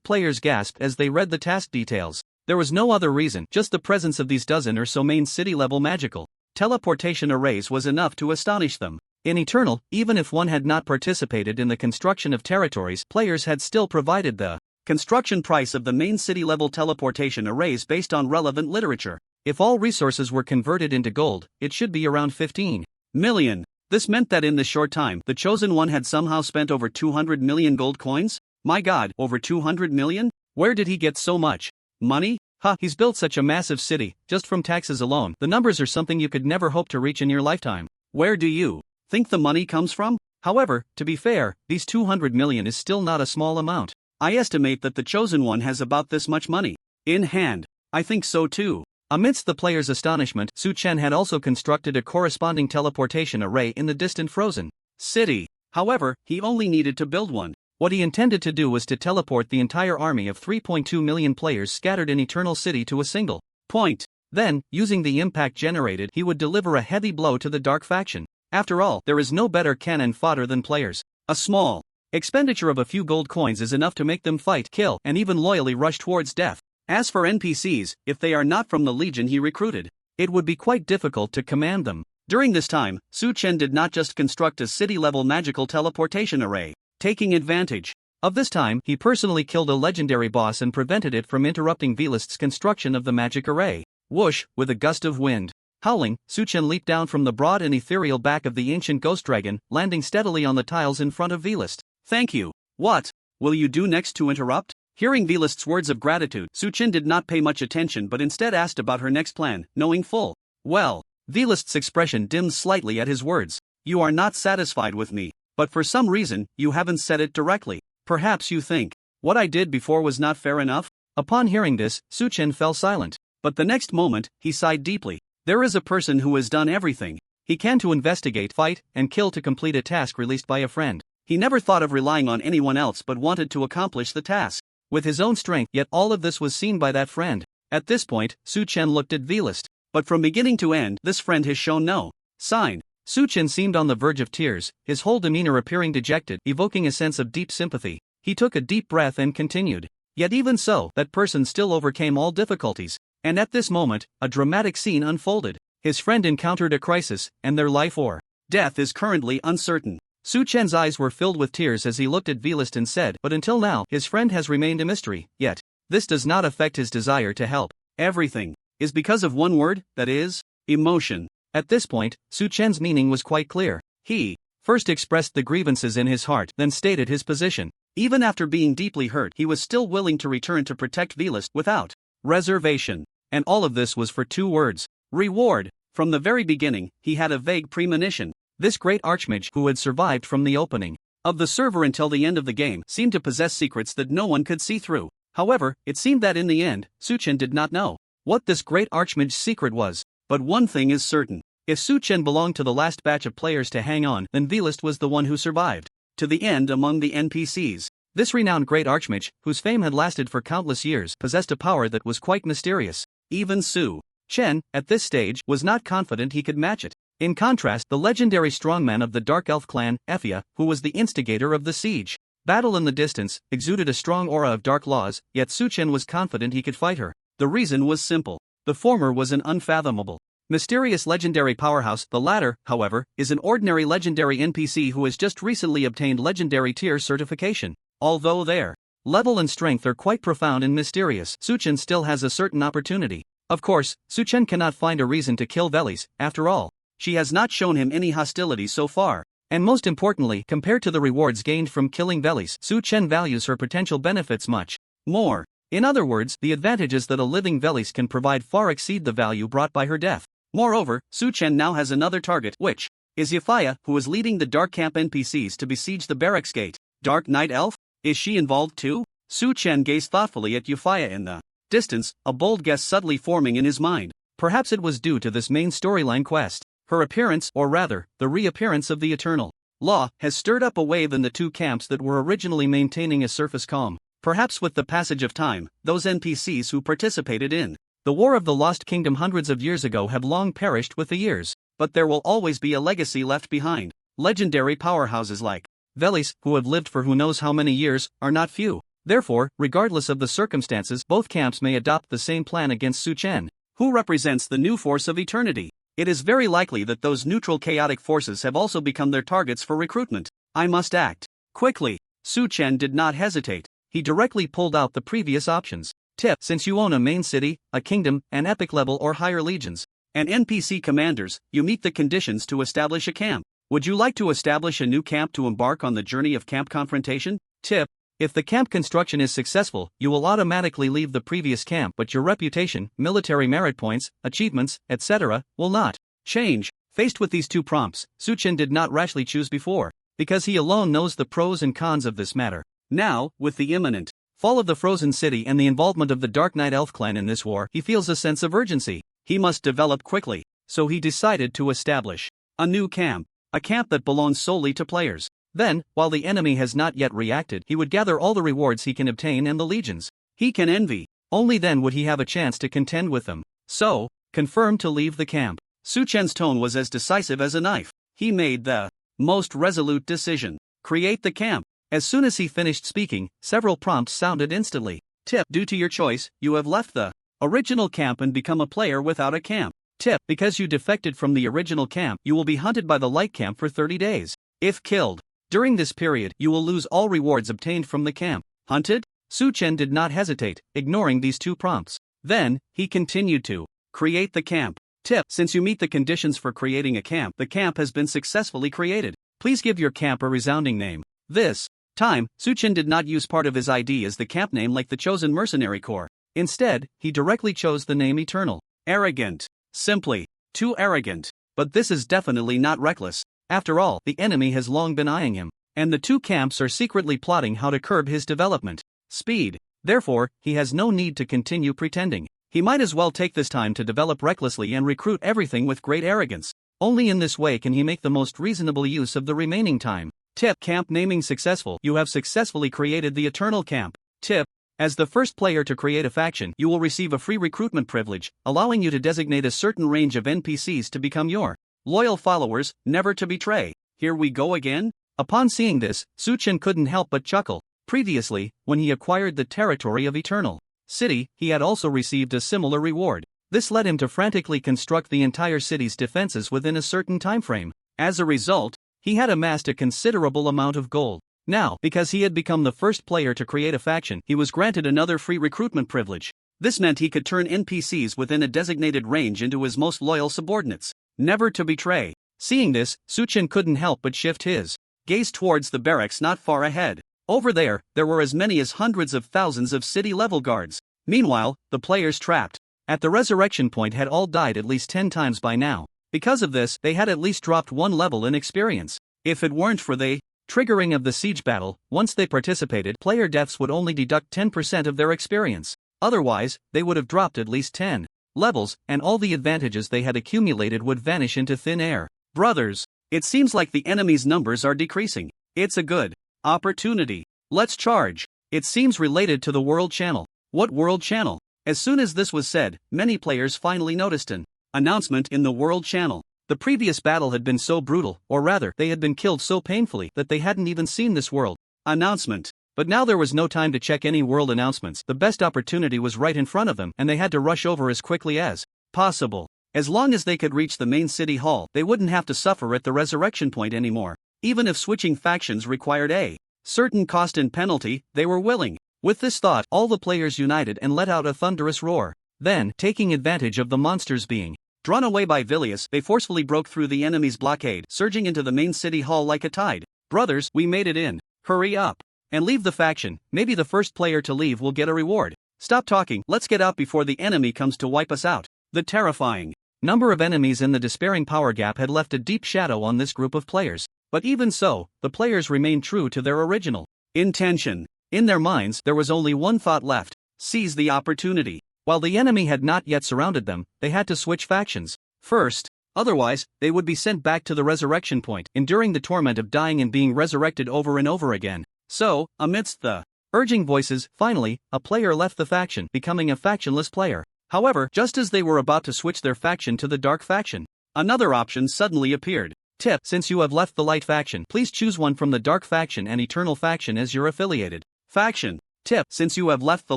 Players gasped as they read the task details. There was no other reason, just the presence of these dozen or so main city-level magical teleportation arrays was enough to astonish them. In Eternal, even if one had not participated in the construction of territories, players had still provided the construction price of the main city-level teleportation arrays based on relevant literature. If all resources were converted into gold, it should be around 15 million. This meant that in this short time, the Chosen One had somehow spent over 200 million gold coins? My god, over 200 million? Where did he get so much money? He's built such a massive city, just from taxes alone. The numbers are something you could never hope to reach in your lifetime. Where do you think the money comes from? However, to be fair, these 200 million is still not a small amount. I estimate that the Chosen One has about this much money in hand. I think so too. Amidst the players' astonishment, Su Chen had also constructed a corresponding teleportation array in the distant frozen city. However, he only needed to build one. What he intended to do was to teleport the entire army of 3.2 million players scattered in Eternal City to a single point. Then, using the impact generated, he would deliver a heavy blow to the Dark Faction. After all, there is no better cannon fodder than players. A small expenditure of a few gold coins is enough to make them fight, kill, and even loyally rush towards death. As for NPCs, if they are not from the legion he recruited, it would be quite difficult to command them. During this time, Su Chen did not just construct a city-level magical teleportation array. Taking advantage of this time, he personally killed a legendary boss and prevented it from interrupting Velist's construction of the magic array. Whoosh, with a gust of wind howling, Su Chen leaped down from the broad and ethereal back of the ancient ghost dragon, landing steadily on the tiles in front of Velist. Thank you. What will you do next to interrupt? Hearing Velist's words of gratitude, Su Chen did not pay much attention but instead asked about her next plan, knowing full well. Velist's expression dimmed slightly at his words. You are not satisfied with me, but for some reason, you haven't said it directly. Perhaps you think what I did before was not fair enough? Upon hearing this, Su Chen fell silent. But the next moment, he sighed deeply. There is a person who has done everything he can to investigate, fight, and kill to complete a task released by a friend. He never thought of relying on anyone else but wanted to accomplish the task with his own strength, yet all of this was seen by that friend. At this point, Su Chen looked at Velist. But from beginning to end, this friend has shown no sign. Su Chen seemed on the verge of tears, his whole demeanor appearing dejected, evoking a sense of deep sympathy. He took a deep breath and continued. Yet even so, that person still overcame all difficulties. And at this moment, a dramatic scene unfolded. His friend encountered a crisis, and their life or death is currently uncertain. Su Chen's eyes were filled with tears as he looked at Velist and said, but until now, his friend has remained a mystery, yet this does not affect his desire to help. Everything is because of one word, that is, emotion. At this point, Su Chen's meaning was quite clear. He first expressed the grievances in his heart, then stated his position. Even after being deeply hurt, he was still willing to return to protect Velist without reservation. And all of this was for 2 words. Reward. From the very beginning, he had a vague premonition. This great archmage, who had survived from the opening of the server until the end of the game, seemed to possess secrets that no one could see through. However, it seemed that in the end, Su Chen did not know what this great archmage's secret was. But one thing is certain. If Su Chen belonged to the last batch of players to hang on, then Velist was the one who survived to the end among the NPCs. This renowned great archmage, whose fame had lasted for countless years, possessed a power that was quite mysterious. Even Su Chen, at this stage, was not confident he could match it. In contrast, the legendary strongman of the Dark Elf clan, Ephia, who was the instigator of the siege battle in the distance, exuded a strong aura of dark laws, yet Su Chen was confident he could fight her. The reason was simple. The former was an unfathomable, mysterious legendary powerhouse. The latter, however, is an ordinary legendary NPC who has just recently obtained legendary tier certification. Although their level and strength are quite profound and mysterious, Su Chen still has a certain opportunity. Of course, Su Chen cannot find a reason to kill Velist. After all, she has not shown him any hostility so far. And most importantly, compared to the rewards gained from killing Velist, Su Chen values her potential benefits much more. In other words, the advantages that a living Velist can provide far exceed the value brought by her death. Moreover, Su Chen now has another target, which is Euphia, who is leading the Dark Camp NPCs to besiege the Barracks Gate. Dark Knight Elf? Is she involved too? Su Chen gazed thoughtfully at Euphia in the distance, a bold guess subtly forming in his mind. Perhaps it was due to this main storyline quest. Her appearance, or rather, the reappearance of the Eternal Law, has stirred up a wave in the 2 camps that were originally maintaining a surface calm. Perhaps with the passage of time, those NPCs who participated in the War of the Lost Kingdom hundreds of years ago have long perished with the years. But there will always be a legacy left behind. Legendary powerhouses like Velist, who have lived for who knows how many years, are not few. Therefore, regardless of the circumstances, both camps may adopt the same plan against Su Chen, who represents the new force of eternity. It is very likely that those neutral chaotic forces have also become their targets for recruitment. I must act quickly. Su Chen did not hesitate. He directly pulled out the previous options. Tip: since you own a main city, a kingdom, an epic level or higher legions, and NPC commanders, you meet the conditions to establish a camp. Would you like to establish a new camp to embark on the journey of camp confrontation? Tip: if the camp construction is successful, you will automatically leave the previous camp, but your reputation, military merit points, achievements, etc., will not change. Faced with these two prompts, Su Chen did not rashly choose before, because he alone knows the pros and cons of this matter. Now, with the imminent fall of the Frozen City and the involvement of the Dark Knight Elf clan in this war, he feels a sense of urgency. He must develop quickly, so he decided to establish a new camp, a camp that belongs solely to players. Then, while the enemy has not yet reacted, he would gather all the rewards he can obtain and the legions he can envy. Only then would he have a chance to contend with them. So, confirmed to leave the camp. Su Chen's tone was as decisive as a knife. He made the most resolute decision: create the camp. As soon as he finished speaking, several prompts sounded instantly. Tip: due to your choice, you have left the original camp and become a player without a camp. Tip: because you defected from the original camp, you will be hunted by the light camp for 30 days. If killed during this period, you will lose all rewards obtained from the camp. Hunted? Su Chen did not hesitate, ignoring these two prompts. Then, he continued to create the camp. Tip: since you meet the conditions for creating a camp, the camp has been successfully created. Please give your camp a resounding name. This time, Su Chen did not use part of his ID as the camp name like the chosen Mercenary Corps. Instead, he directly chose the name Eternal. Arrogant. Simply too arrogant. But this is definitely not reckless. After all, the enemy has long been eyeing him, and the two camps are secretly plotting how to curb his development speed. Therefore, he has no need to continue pretending. He might as well take this time to develop recklessly and recruit everything with great arrogance. Only in this way can he make the most reasonable use of the remaining time. Tip: camp naming successful. You have successfully created the Eternal Camp. Tip: as the first player to create a faction, you will receive a free recruitment privilege, allowing you to designate a certain range of NPCs to become your loyal followers, never to betray. Here we go again? Upon seeing this, Su Chen couldn't help but chuckle. Previously, when he acquired the territory of Eternal City, he had also received a similar reward. This led him to frantically construct the entire city's defenses within a certain time frame. As a result, he had amassed a considerable amount of gold. Now, because he had become the first player to create a faction, he was granted another free recruitment privilege. This meant he could turn NPCs within a designated range into his most loyal subordinates. Never to betray. Seeing this, Su Chen couldn't help but shift his gaze towards the barracks not far ahead. Over there were as many as hundreds of thousands of city-level guards. Meanwhile, the players trapped at the resurrection point had all died at least 10 times by now. Because of this, they had at least dropped 1 level in experience. If it weren't for the triggering of the siege battle, once they participated, player deaths would only deduct 10% of their experience. Otherwise, they would have dropped at least 10 levels, and all the advantages they had accumulated would vanish into thin air. Brothers, it seems like the enemy's numbers are decreasing. It's a good opportunity. Let's charge. It seems related to the world channel. What world channel? As soon as this was said, many players finally noticed an announcement in the world channel. The previous battle had been so brutal, or rather, they had been killed so painfully that they hadn't even seen this world announcement. But now there was no time to check any world announcements. The best opportunity was right in front of them, and they had to rush over as quickly as possible. As long as they could reach the main city hall, they wouldn't have to suffer at the resurrection point anymore. Even if switching factions required a certain cost and penalty, they were willing. With this thought, all the players united and let out a thunderous roar. Then, taking advantage of the monsters being drawn away by Vilius, they forcefully broke through the enemy's blockade, surging into the main city hall like a tide. Brothers, we made it in. Hurry up and leave the faction. Maybe the first player to leave will get a reward. Stop talking, let's get out before the enemy comes to wipe us out. The terrifying number of enemies in the despairing power gap had left a deep shadow on this group of players. But even so, the players remained true to their original intention. In their minds, there was only one thought left: seize the opportunity. While the enemy had not yet surrounded them, they had to switch factions first. Otherwise, they would be sent back to the resurrection point, enduring the torment of dying and being resurrected over and over again. So, amidst the urging voices, finally, a player left the faction, becoming a factionless player. However, just as they were about to switch their faction to the dark faction, another option suddenly appeared. Tip: since you have left the light faction, please choose one from the dark faction and eternal faction as your affiliated faction. Tip: since you have left the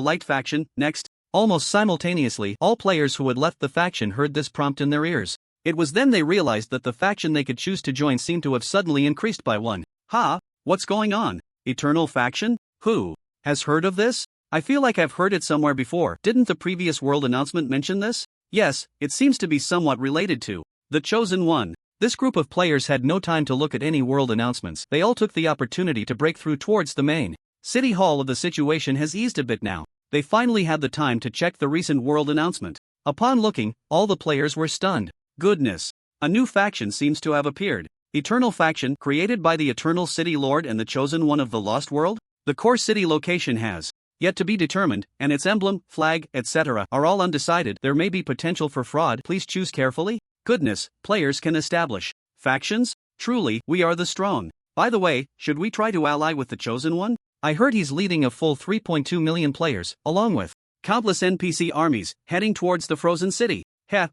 light faction, next. Almost simultaneously, all players who had left the faction heard this prompt in their ears. It was then they realized that the faction they could choose to join seemed to have suddenly increased by one. What's going on? Eternal faction? Who has heard of this? I feel like I've heard it somewhere before. Didn't the previous world announcement mention this? Yes, it seems to be somewhat related to the Chosen One. This group of players had no time to look at any world announcements. They all took the opportunity to break through towards the main city hall. Of the situation has eased a bit now. They finally had the time to check the recent world announcement. Upon looking, all the players were stunned. Goodness! A new faction seems to have appeared. Eternal faction, created by the Eternal City Lord and the Chosen One of the Lost World? The core city location has yet to be determined, and its emblem, flag, etc. are all undecided. There may be potential for fraud. Please choose carefully. Goodness, players can establish factions? Truly, we are the strong. By the way, should we try to ally with the Chosen One? I heard he's leading a full 3.2 million players, along with countless NPC armies, heading towards the Frozen City.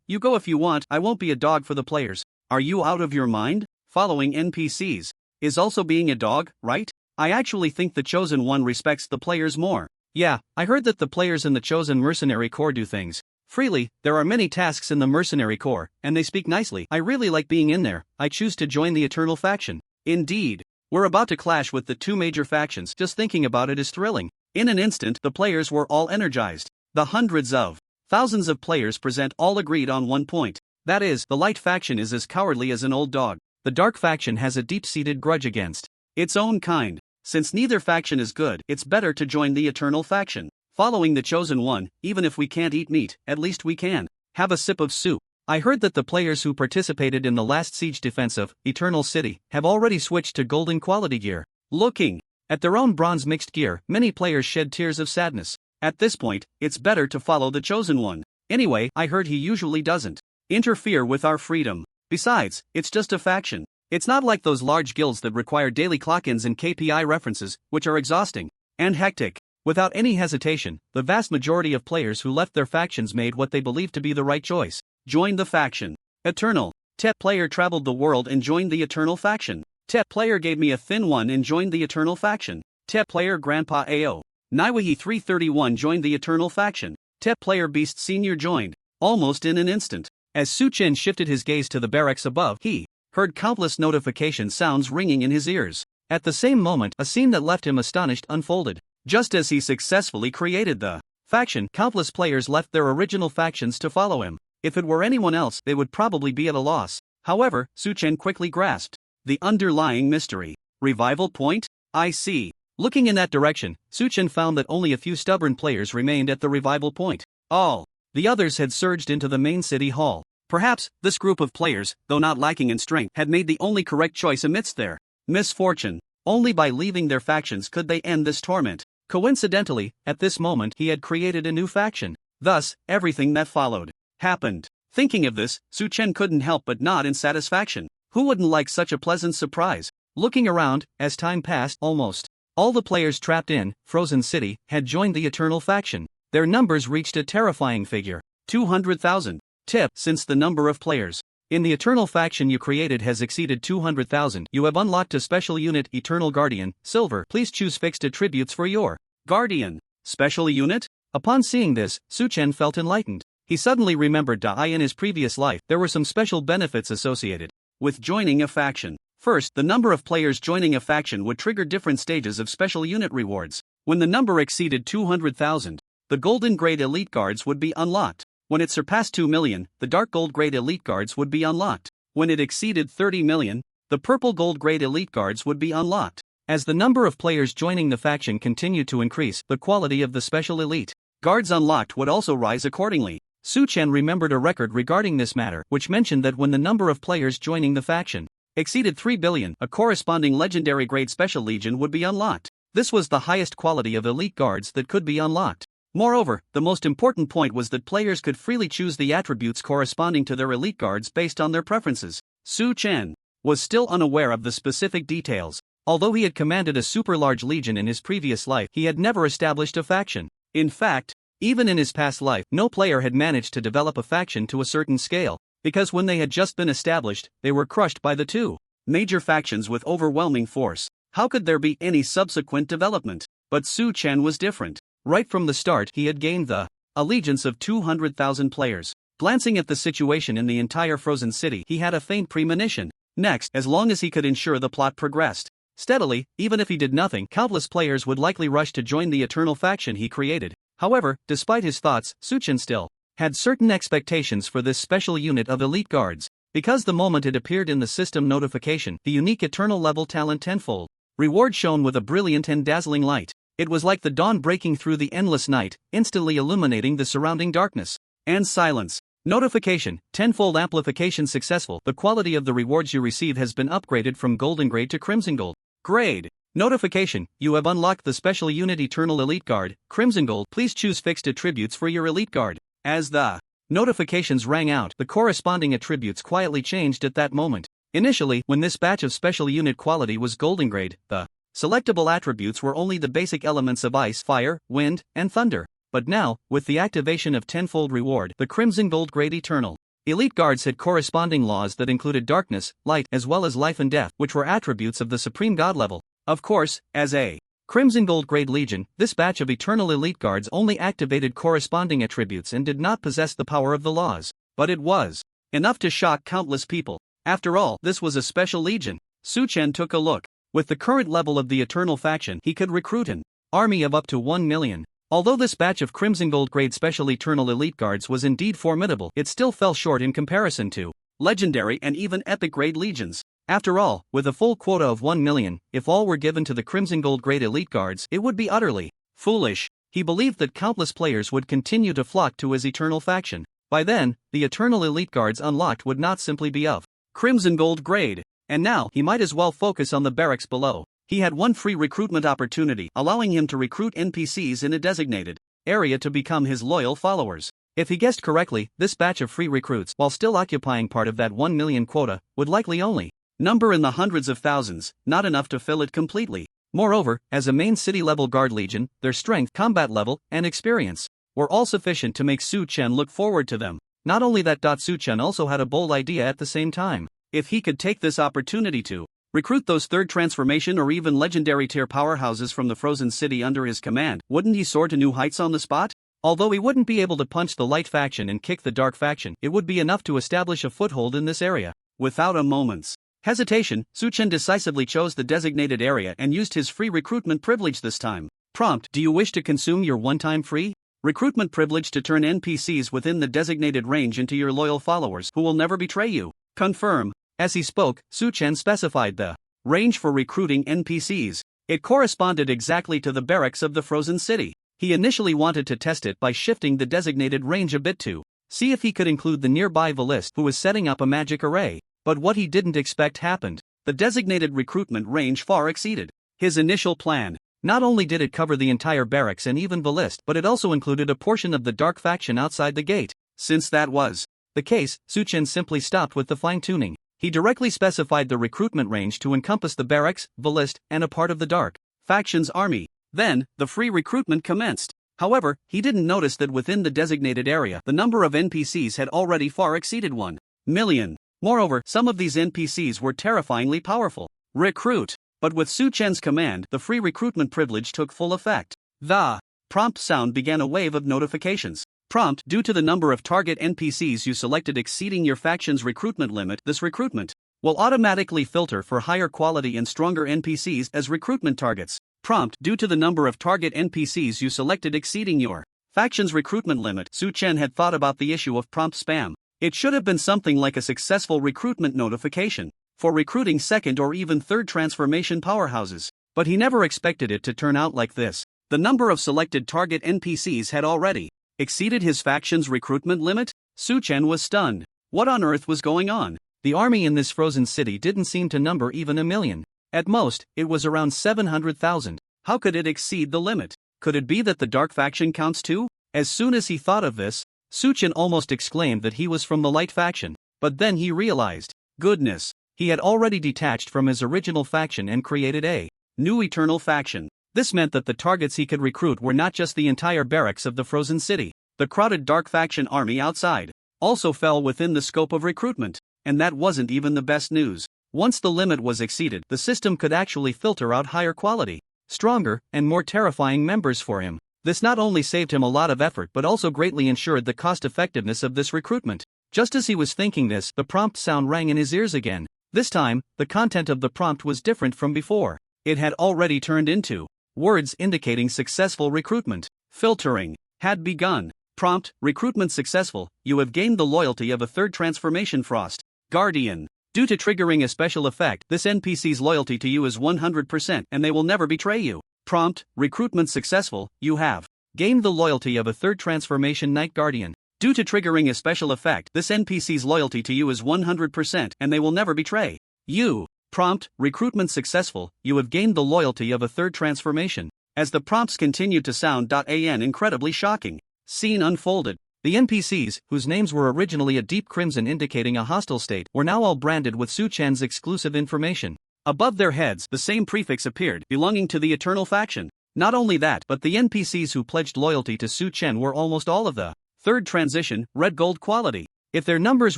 You go if you want. I won't be a dog for the players. Are you out of your mind? Following NPCs is also being a dog, right? I actually think the Chosen One respects the players more. Yeah, I heard that the players in the Chosen Mercenary Corps do things freely. There are many tasks in the Mercenary Corps, and they speak nicely. I really like being in there. I choose to join the Eternal faction. Indeed. We're about to clash with the two major factions. Just thinking about it is thrilling. In an instant, the players were all energized. The hundreds of thousands of players present all agreed on one point. That is, the light faction is as cowardly as an old dog. The dark faction has a deep-seated grudge against its own kind. Since neither faction is good, it's better to join the Eternal faction. Following the Chosen One, even if we can't eat meat, at least we can have a sip of soup. I heard that the players who participated in the last siege defense of Eternal City have already switched to golden quality gear. Looking at their own bronze mixed gear, many players shed tears of sadness. At this point, it's better to follow the Chosen One. Anyway, I heard he usually doesn't interfere with our freedom. Besides, it's just a faction. It's not like those large guilds that require daily clock-ins and KPI references, which are exhausting and hectic. Without any hesitation, the vast majority of players who left their factions made what they believed to be the right choice. Joined the faction. Eternal. Tep player traveled the world and joined the Eternal faction. Tep player gave me a thin one and joined the Eternal faction. Tep player Grandpa AO. Naiwahi 331 joined the Eternal faction. Tep player Beast Senior joined, almost in an instant. As Su Chen shifted his gaze to the barracks above, he heard countless notification sounds ringing in his ears. At the same moment, a scene that left him astonished unfolded. Just as he successfully created the faction, countless players left their original factions to follow him. If it were anyone else, they would probably be at a loss. However, Su Chen quickly grasped the underlying mystery. Revival point? I see. Looking in that direction, Su Chen found that only a few stubborn players remained at the revival point. All the others had surged into the main city hall. Perhaps, this group of players, though not lacking in strength, had made the only correct choice amidst their misfortune. Only by leaving their factions could they end this torment. Coincidentally, at this moment he had created a new faction. Thus, everything that followed happened. Thinking of this, Su Chen couldn't help but nod in satisfaction. Who wouldn't like such a pleasant surprise? Looking around, as time passed, almost all the players trapped in Frozen City had joined the Eternal faction. Their numbers reached a terrifying figure. 200,000. Tip: since the number of players in the Eternal faction you created has exceeded 200,000, you have unlocked a special unit, Eternal Guardian, Silver. Please choose fixed attributes for your Guardian. Special unit? Upon seeing this, Su Chen felt enlightened. He suddenly remembered that in his previous life, there were some special benefits associated with joining a faction. First, the number of players joining a faction would trigger different stages of special unit rewards. When the number exceeded 200,000, the Golden Grade Elite Guards would be unlocked. When it surpassed 2 million, the Dark Gold Grade Elite Guards would be unlocked. When it exceeded 30 million, the Purple Gold Grade Elite Guards would be unlocked. As the number of players joining the faction continued to increase, the quality of the special elite guards unlocked would also rise accordingly. Su Chen remembered a record regarding this matter, which mentioned that when the number of players joining the faction exceeded 3 billion, a corresponding legendary grade special legion would be unlocked. This was the highest quality of elite guards that could be unlocked. Moreover, the most important point was that players could freely choose the attributes corresponding to their elite guards based on their preferences. Su Chen was still unaware of the specific details. Although he had commanded a super large legion in his previous life, he had never established a faction. In fact, even in his past life, no player had managed to develop a faction to a certain scale, because when they had just been established, they were crushed by the two major factions with overwhelming force. How could there be any subsequent development? But Su Chen was different. Right from the start, he had gained the allegiance of 200,000 players. Glancing at the situation in the entire frozen city, he had a faint premonition. Next, as long as he could ensure the plot progressed steadily, even if he did nothing, countless players would likely rush to join the eternal faction he created. However, despite his thoughts, Su Chen still had certain expectations for this special unit of elite guards, because the moment it appeared in the system notification, the unique eternal level talent tenfold reward shone with a brilliant and dazzling light. It was like the dawn breaking through the endless night, instantly illuminating the surrounding darkness and silence. Notification: tenfold amplification successful. The quality of the rewards you receive has been upgraded from golden grade to crimson gold grade. Notification: you have unlocked the special unit Eternal Elite Guard, Crimson Gold. Please choose fixed attributes for your elite guard. As the notifications rang out, the corresponding attributes quietly changed at that moment. Initially, when this batch of special unit quality was golden grade, the selectable attributes were only the basic elements of ice, fire, wind, and thunder. But now, with the activation of tenfold reward, the Crimson Gold Grade Eternal Elite Guards had corresponding laws that included darkness, light, as well as life and death, which were attributes of the Supreme God level. Of course, as a Crimson Gold Grade Legion, this batch of Eternal Elite Guards only activated corresponding attributes and did not possess the power of the laws. But it was enough to shock countless people. After all, this was a special legion. Su Chen took a look. With the current level of the Eternal faction, he could recruit an army of up to 1 million. Although this batch of Crimson Gold Grade Special Eternal Elite Guards was indeed formidable, it still fell short in comparison to legendary and even epic grade legions. After all, with a full quota of 1 million, if all were given to the Crimson Gold Grade Elite Guards, it would be utterly foolish. He believed that countless players would continue to flock to his Eternal faction. By then, the Eternal Elite Guards unlocked would not simply be of Crimson Gold Grade. And now, he might as well focus on the barracks below. He had one free recruitment opportunity, allowing him to recruit NPCs in a designated area to become his loyal followers. If he guessed correctly, this batch of free recruits, while still occupying part of that 1 million quota, would likely only number in the hundreds of thousands, not enough to fill it completely. Moreover, as a main city-level guard legion, their strength, combat level, and experience were all sufficient to make Su Chen look forward to them. Not only that, Su Chen also had a bold idea at the same time. If he could take this opportunity to recruit those third transformation or even legendary tier powerhouses from the frozen city under his command, wouldn't he soar to new heights on the spot? Although he wouldn't be able to punch the light faction and kick the dark faction, it would be enough to establish a foothold in this area. Without a moment's hesitation, Su Chen decisively chose the designated area and used his free recruitment privilege this time. Prompt: do you wish to consume your one-time free recruitment privilege to turn NPCs within the designated range into your loyal followers who will never betray you? Confirm. As he spoke, Su Chen specified the range for recruiting NPCs. It corresponded exactly to the barracks of the frozen city. He initially wanted to test it by shifting the designated range a bit to see if he could include the nearby Valist who was setting up a magic array. But what he didn't expect happened. The designated recruitment range far exceeded his initial plan. Not only did it cover the entire barracks and even Valist, but it also included a portion of the dark faction outside the gate. Since that was the case, Su Chen simply stopped with the fine-tuning. He directly specified the recruitment range to encompass the barracks, Valist, and a part of the dark faction's army. Then, the free recruitment commenced. However, he didn't notice that within the designated area, the number of NPCs had already far exceeded 1 million. Moreover, some of these NPCs were terrifyingly powerful. Recruit. But with Su Chen's command, the free recruitment privilege took full effect. The prompt sound began a wave of notifications. Prompt: due to the number of target NPCs you selected exceeding your faction's recruitment limit, this recruitment will automatically filter for higher quality and stronger NPCs as recruitment targets. Prompt: due to the number of target NPCs you selected exceeding your faction's recruitment limit. Su Chen had thought about the issue of prompt spam. It should have been something like a successful recruitment notification for recruiting second or even third transformation powerhouses. But he never expected it to turn out like this. The number of selected target NPCs had already exceeded his faction's recruitment limit. Su Chen was stunned. What on earth was going on? The army in this frozen city didn't seem to number even 1 million. At most, it was around 700,000. How could it exceed the limit? Could it be that the dark faction counts too? As soon as he thought of this, Su Chen almost exclaimed that he was from the light faction. But then he realized, goodness, he had already detached from his original faction and created a new eternal faction. This meant that the targets he could recruit were not just the entire barracks of the frozen city. The crowded dark faction army outside also fell within the scope of recruitment. And that wasn't even the best news. Once the limit was exceeded, the system could actually filter out higher quality stronger, and more terrifying members for him. This not only saved him a lot of effort but also greatly ensured the cost-effectiveness of this recruitment. Just as he was thinking this, the prompt sound rang in his ears again. This time, the content of the prompt was different from before. It had already turned into words indicating successful recruitment. Filtering had begun. Prompt: recruitment successful. You have gained the loyalty of a third transformation Frost Guardian. Due to triggering a special effect, this NPC's loyalty to you is 100% and they will never betray you. Prompt: recruitment successful. You have gained the loyalty of a third transformation Night Guardian. Due to triggering a special effect, this NPC's loyalty to you is 100% and they will never betray you. Prompt: recruitment successful. You have gained the loyalty of a third transformation. As the prompts continued to sound, an incredibly shocking scene unfolded. The NPCs, whose names were originally a deep crimson indicating a hostile state, were now all branded with Su Chen's exclusive information. Above their heads, the same prefix appeared, belonging to the Eternal faction. Not only that, but the NPCs who pledged loyalty to Su Chen were almost all of the third transition, red gold quality. If their numbers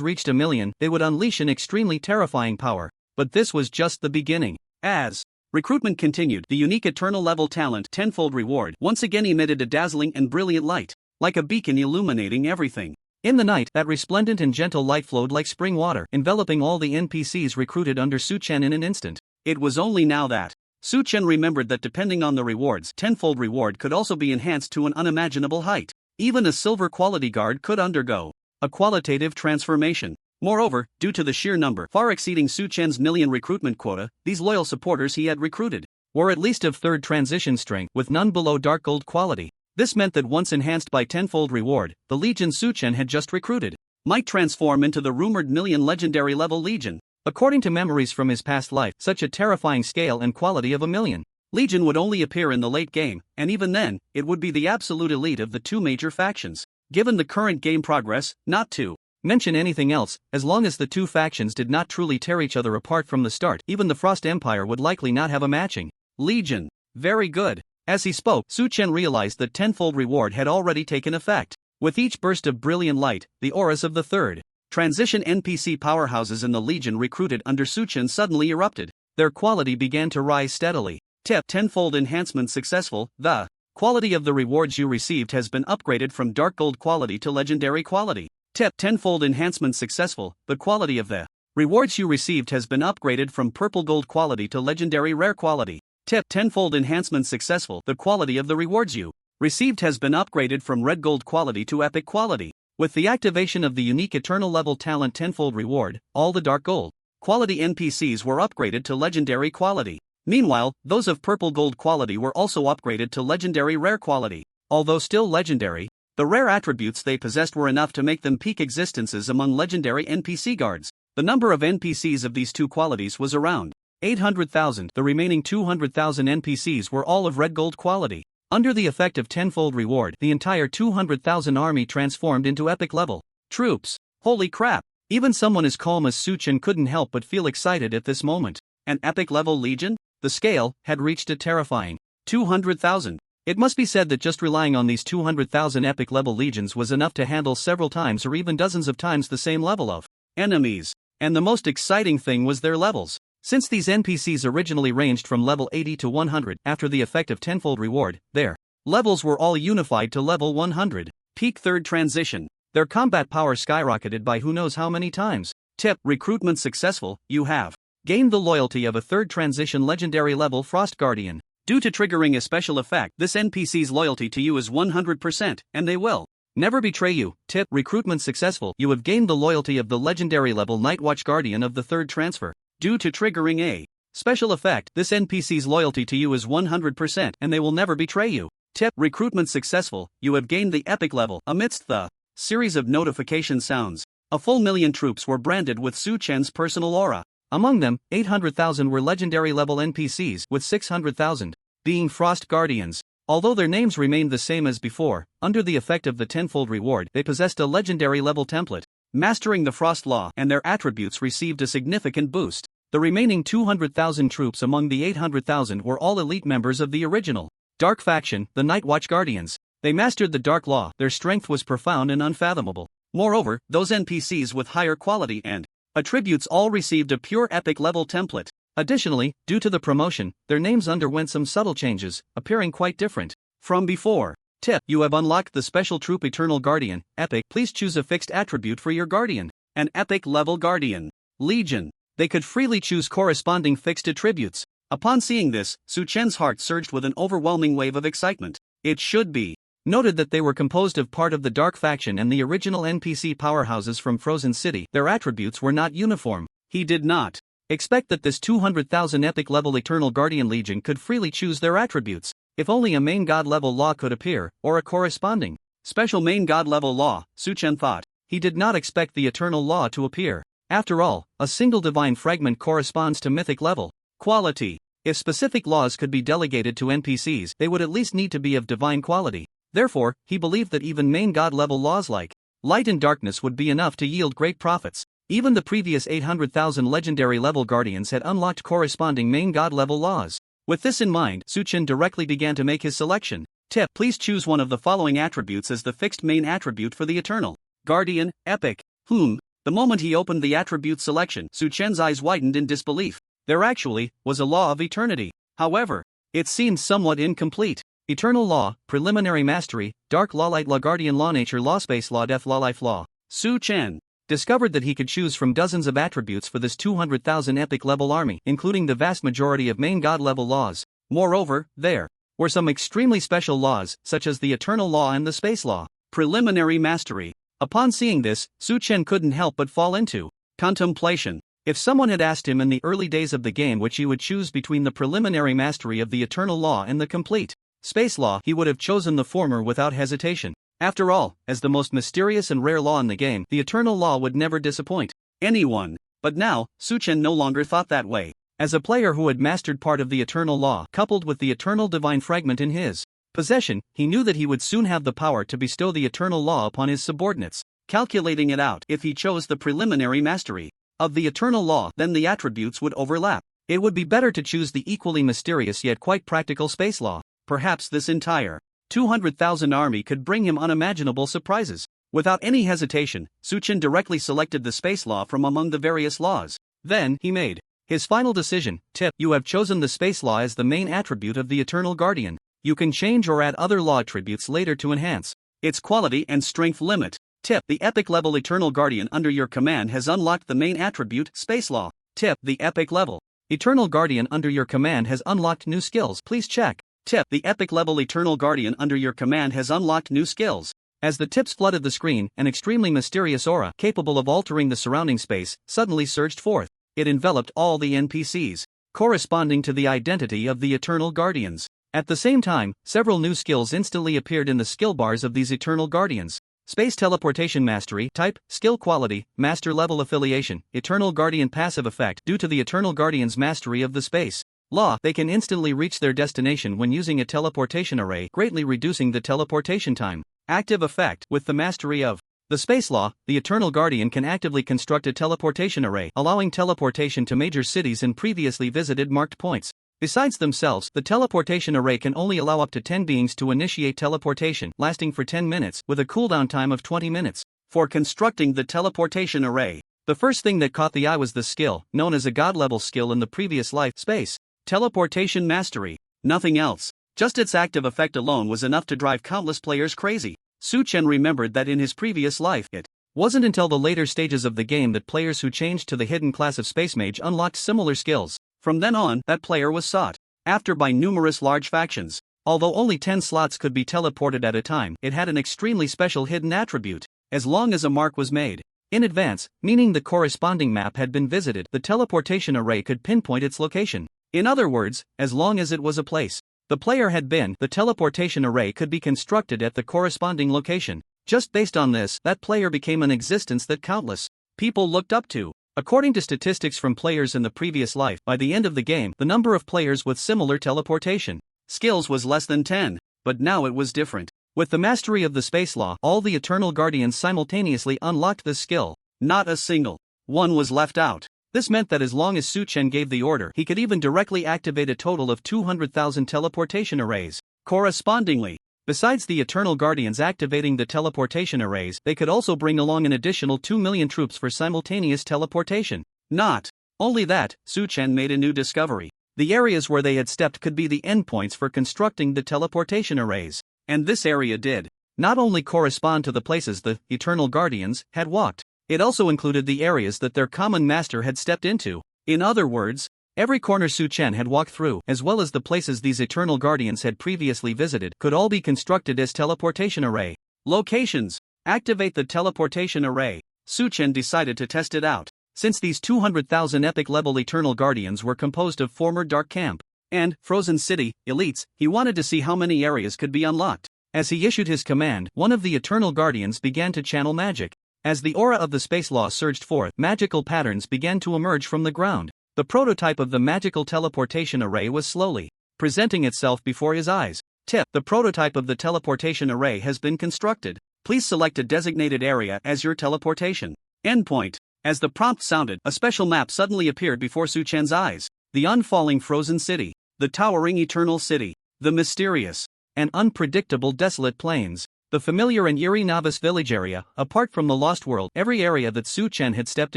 reached 1 million, they would unleash an extremely terrifying power. But this was just the beginning. As recruitment continued, the unique Eternal level talent, tenfold reward, once again emitted a dazzling and brilliant light, like a beacon illuminating everything. In the night, that resplendent and gentle light flowed like spring water, enveloping all the NPCs recruited under Su Chen in an instant. It was only now that Su Chen remembered that depending on the rewards, tenfold reward could also be enhanced to an unimaginable height. Even a silver quality guard could undergo a qualitative transformation. Moreover, due to the sheer number far exceeding Su Chen's million recruitment quota, these loyal supporters he had recruited were at least of third transition strength, with none below dark gold quality. This meant that once enhanced by tenfold reward, the legion Su Chen had just recruited might transform into the rumored million legendary level legion. According to memories from his past life, such a terrifying scale and quality of 1 million legion would only appear in the late game, and even then, it would be the absolute elite of the two major factions. Given the current game progress, not to mention anything else, as long as the two factions did not truly tear each other apart from the start, even the Frost Empire would likely not have a matching legion. Very good. As he spoke, Su Chen realized that tenfold reward had already taken effect. With each burst of brilliant light, the auras of the third transition NPC powerhouses in the legion recruited under Su Chen suddenly erupted. Their quality began to rise steadily. Tip: tenfold enhancement successful. The quality of the rewards you received has been upgraded from dark gold quality to legendary quality. Tip: tenfold enhancement successful. The quality of the rewards you received has been upgraded from purple gold quality to legendary rare quality. Tip: tenfold enhancement successful. The quality of the rewards you received has been upgraded from red gold quality to epic quality. With the activation of the unique Eternal level talent tenfold reward, all the dark gold quality NPCs were upgraded to legendary quality. Meanwhile, those of purple gold quality were also upgraded to legendary rare quality. Although still legendary, the rare attributes they possessed were enough to make them peak existences among legendary NPC guards. The number of NPCs of these two qualities was around 800,000. The remaining 200,000 NPCs were all of red gold quality. Under the effect of tenfold reward, the entire 200,000 army transformed into epic level troops. Holy crap! Even someone as calm as Su Chen couldn't help but feel excited at this moment. An epic level legion? The scale had reached a terrifying 200,000. It must be said that just relying on these 200,000 epic level legions was enough to handle several times or even dozens of times the same level of enemies. And the most exciting thing was their levels. Since these NPCs originally ranged from level 80 to 100, after the effect of tenfold reward, their levels were all unified to level 100. Peak third transition. Their combat power skyrocketed by who knows how many times. Tip: recruitment successful. You have gained the loyalty of a third transition legendary level Frost Guardian. Due to triggering a special effect, this NPC's loyalty to you is 100%, and they will never betray you. Tip: recruitment successful. You have gained the loyalty of the legendary level Nightwatch Guardian of the third transfer. Due to triggering a special effect, this NPC's loyalty to you is 100%, and they will never betray you. Tip: recruitment successful. You have gained the epic level. Amidst the series of notification sounds, a full million troops were branded with Su Chen's personal aura. Among them, 800,000 were legendary level NPCs, with 600,000 being Frost Guardians. Although their names remained the same as before, under the effect of the tenfold reward, they possessed a legendary level template, mastering the Frost Law, and their attributes received a significant boost. The remaining 200,000 troops among the 800,000 were all elite members of the original Dark faction, the Nightwatch Guardians. They mastered the Dark Law, their strength was profound and unfathomable. Moreover, those NPCs with higher quality and attributes all received a pure epic level template. Additionally, due to the promotion, their names underwent some subtle changes, appearing quite different from before. Tip: you have unlocked the special troop Eternal Guardian, Epic. Please choose a fixed attribute for your Guardian. An Epic level Guardian. Legion. They could freely choose corresponding fixed attributes. Upon seeing this, Su Chen's heart surged with an overwhelming wave of excitement. It should be noted that they were composed of part of the Dark Faction and the original NPC powerhouses from Frozen City. Their attributes were not uniform. He did not expect that this 200,000 Epic level Eternal Guardian Legion could freely choose their attributes. If only a main god level law could appear, or a corresponding special main god level law, Su Chen thought. He did not expect the Eternal Law to appear. After all, a single divine fragment corresponds to mythic level quality. If specific laws could be delegated to NPCs, they would at least need to be of divine quality. Therefore, he believed that even main god level laws like light and darkness would be enough to yield great profits. Even the previous 800,000 legendary level guardians had unlocked corresponding main god level laws. With this in mind, Su Chen directly began to make his selection. Tip: please choose one of the following attributes as the fixed main attribute for the Eternal Guardian, Epic. The moment he opened the attribute selection, Su Chen's eyes widened in disbelief. There actually was a law of eternity. However, it seemed somewhat incomplete. Eternal Law, Preliminary Mastery, Dark Law, Light Law, Guardian Law, Nature Law, Space Law, Death Law, Life Law. Su Chen discovered that he could choose from dozens of attributes for this 200,000 Epic level army, including the vast majority of main god level laws. Moreover, there were some extremely special laws, such as the Eternal Law and the Space Law. Preliminary Mastery. Upon seeing this, Su Chen couldn't help but fall into contemplation. If someone had asked him in the early days of the game which he would choose between the preliminary mastery of the Eternal Law and the complete Space Law, he would have chosen the former without hesitation. After all, as the most mysterious and rare law in the game, the Eternal Law would never disappoint anyone. But now, Su Chen no longer thought that way. As a player who had mastered part of the Eternal Law, coupled with the Eternal Divine Fragment in his possession, he knew that he would soon have the power to bestow the Eternal Law upon his subordinates. Calculating it out, if he chose the preliminary mastery of the Eternal Law, then the attributes would overlap. It would be better to choose the equally mysterious yet quite practical Space Law. Perhaps this entire 200,000 army could bring him unimaginable surprises. Without any hesitation, Su Chen directly selected the Space Law from among the various laws. Then, he made his final decision. Tip: you have chosen the Space Law as the main attribute of the Eternal Guardian. You can change or add other law attributes later to enhance its quality and strength limit. Tip: the Epic level Eternal Guardian under your command has unlocked the main attribute, Space Law. Tip: the Epic level Eternal Guardian under your command has unlocked new skills. Please check. Tip: the Epic level Eternal Guardian under your command has unlocked new skills. As the tips flooded the screen, an extremely mysterious aura, capable of altering the surrounding space, suddenly surged forth. It enveloped all the NPCs, corresponding to the identity of the Eternal Guardians. At the same time, several new skills instantly appeared in the skill bars of these Eternal Guardians. Space Teleportation Mastery, Type, Skill Quality, Master Level Affiliation, Eternal Guardian Passive Effect. Due to the Eternal Guardian's mastery of the Space Law, they can instantly reach their destination when using a teleportation array, greatly reducing the teleportation time. Active Effect: with the mastery of the Space Law, the Eternal Guardian can actively construct a teleportation array, allowing teleportation to major cities and previously visited marked points. Besides themselves, the teleportation array can only allow up to 10 beings to initiate teleportation, lasting for 10 minutes, with a cooldown time of 20 minutes. For constructing the teleportation array, the first thing that caught the eye was the skill, known as a god-level skill in the previous life, Space Teleportation Mastery. Nothing else. Just its active effect alone was enough to drive countless players crazy. Su Chen remembered that in his previous life, it wasn't until the later stages of the game that players who changed to the hidden class of Space Mage unlocked similar skills. From then on, that player was sought after by numerous large factions. Although only 10 slots could be teleported at a time, it had an extremely special hidden attribute. As long as a mark was made in advance, meaning the corresponding map had been visited, the teleportation array could pinpoint its location. In other words, as long as it was a place the player had been, the teleportation array could be constructed at the corresponding location. Just based on this, that player became an existence that countless people looked up to. According to statistics from players in the previous life, by the end of the game, the number of players with similar teleportation skills was less than 10. But now it was different. With the mastery of the Space Law, all the Eternal Guardians simultaneously unlocked this skill. Not a single one was left out. This meant that as long as Su Chen gave the order, he could even directly activate a total of 200,000 teleportation arrays. Correspondingly, besides the Eternal Guardians activating the teleportation arrays, they could also bring along an additional 2 million troops for simultaneous teleportation. Not Only that, Su Chen made a new discovery. The areas where they had stepped could be the endpoints for constructing the teleportation arrays. And this area did not only correspond to the places the Eternal Guardians had walked, it also included the areas that their common master had stepped into. In other words, every corner Su Chen had walked through, as well as the places these Eternal Guardians had previously visited, could all be constructed as teleportation array locations. Activate the teleportation array. Su Chen decided to test it out. Since these 200,000 epic-level Eternal Guardians were composed of former Dark Camp and Frozen City elites, he wanted to see how many areas could be unlocked. As he issued his command, one of the Eternal Guardians began to channel magic. As the aura of the space law surged forth, magical patterns began to emerge from the ground. The prototype of the magical teleportation array was slowly presenting itself before his eyes. Tip: the prototype of the teleportation array has been constructed. Please select a designated area as your teleportation endpoint. As the prompt sounded, a special map suddenly appeared before Su Chen's eyes. The unfalling Frozen City, the towering Eternal City, the mysterious and unpredictable desolate plains, the familiar and eerie Novice village area. Apart from the Lost World, every area that Su Chen had stepped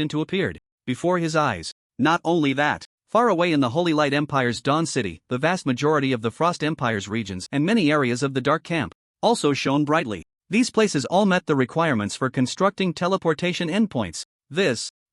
into appeared before his eyes. Not only that, far away in the Holy Light Empire's Dawn City, the vast majority of the Frost Empire's regions and many areas of the Dark Camp also shone brightly. These places all met the requirements for constructing teleportation endpoints.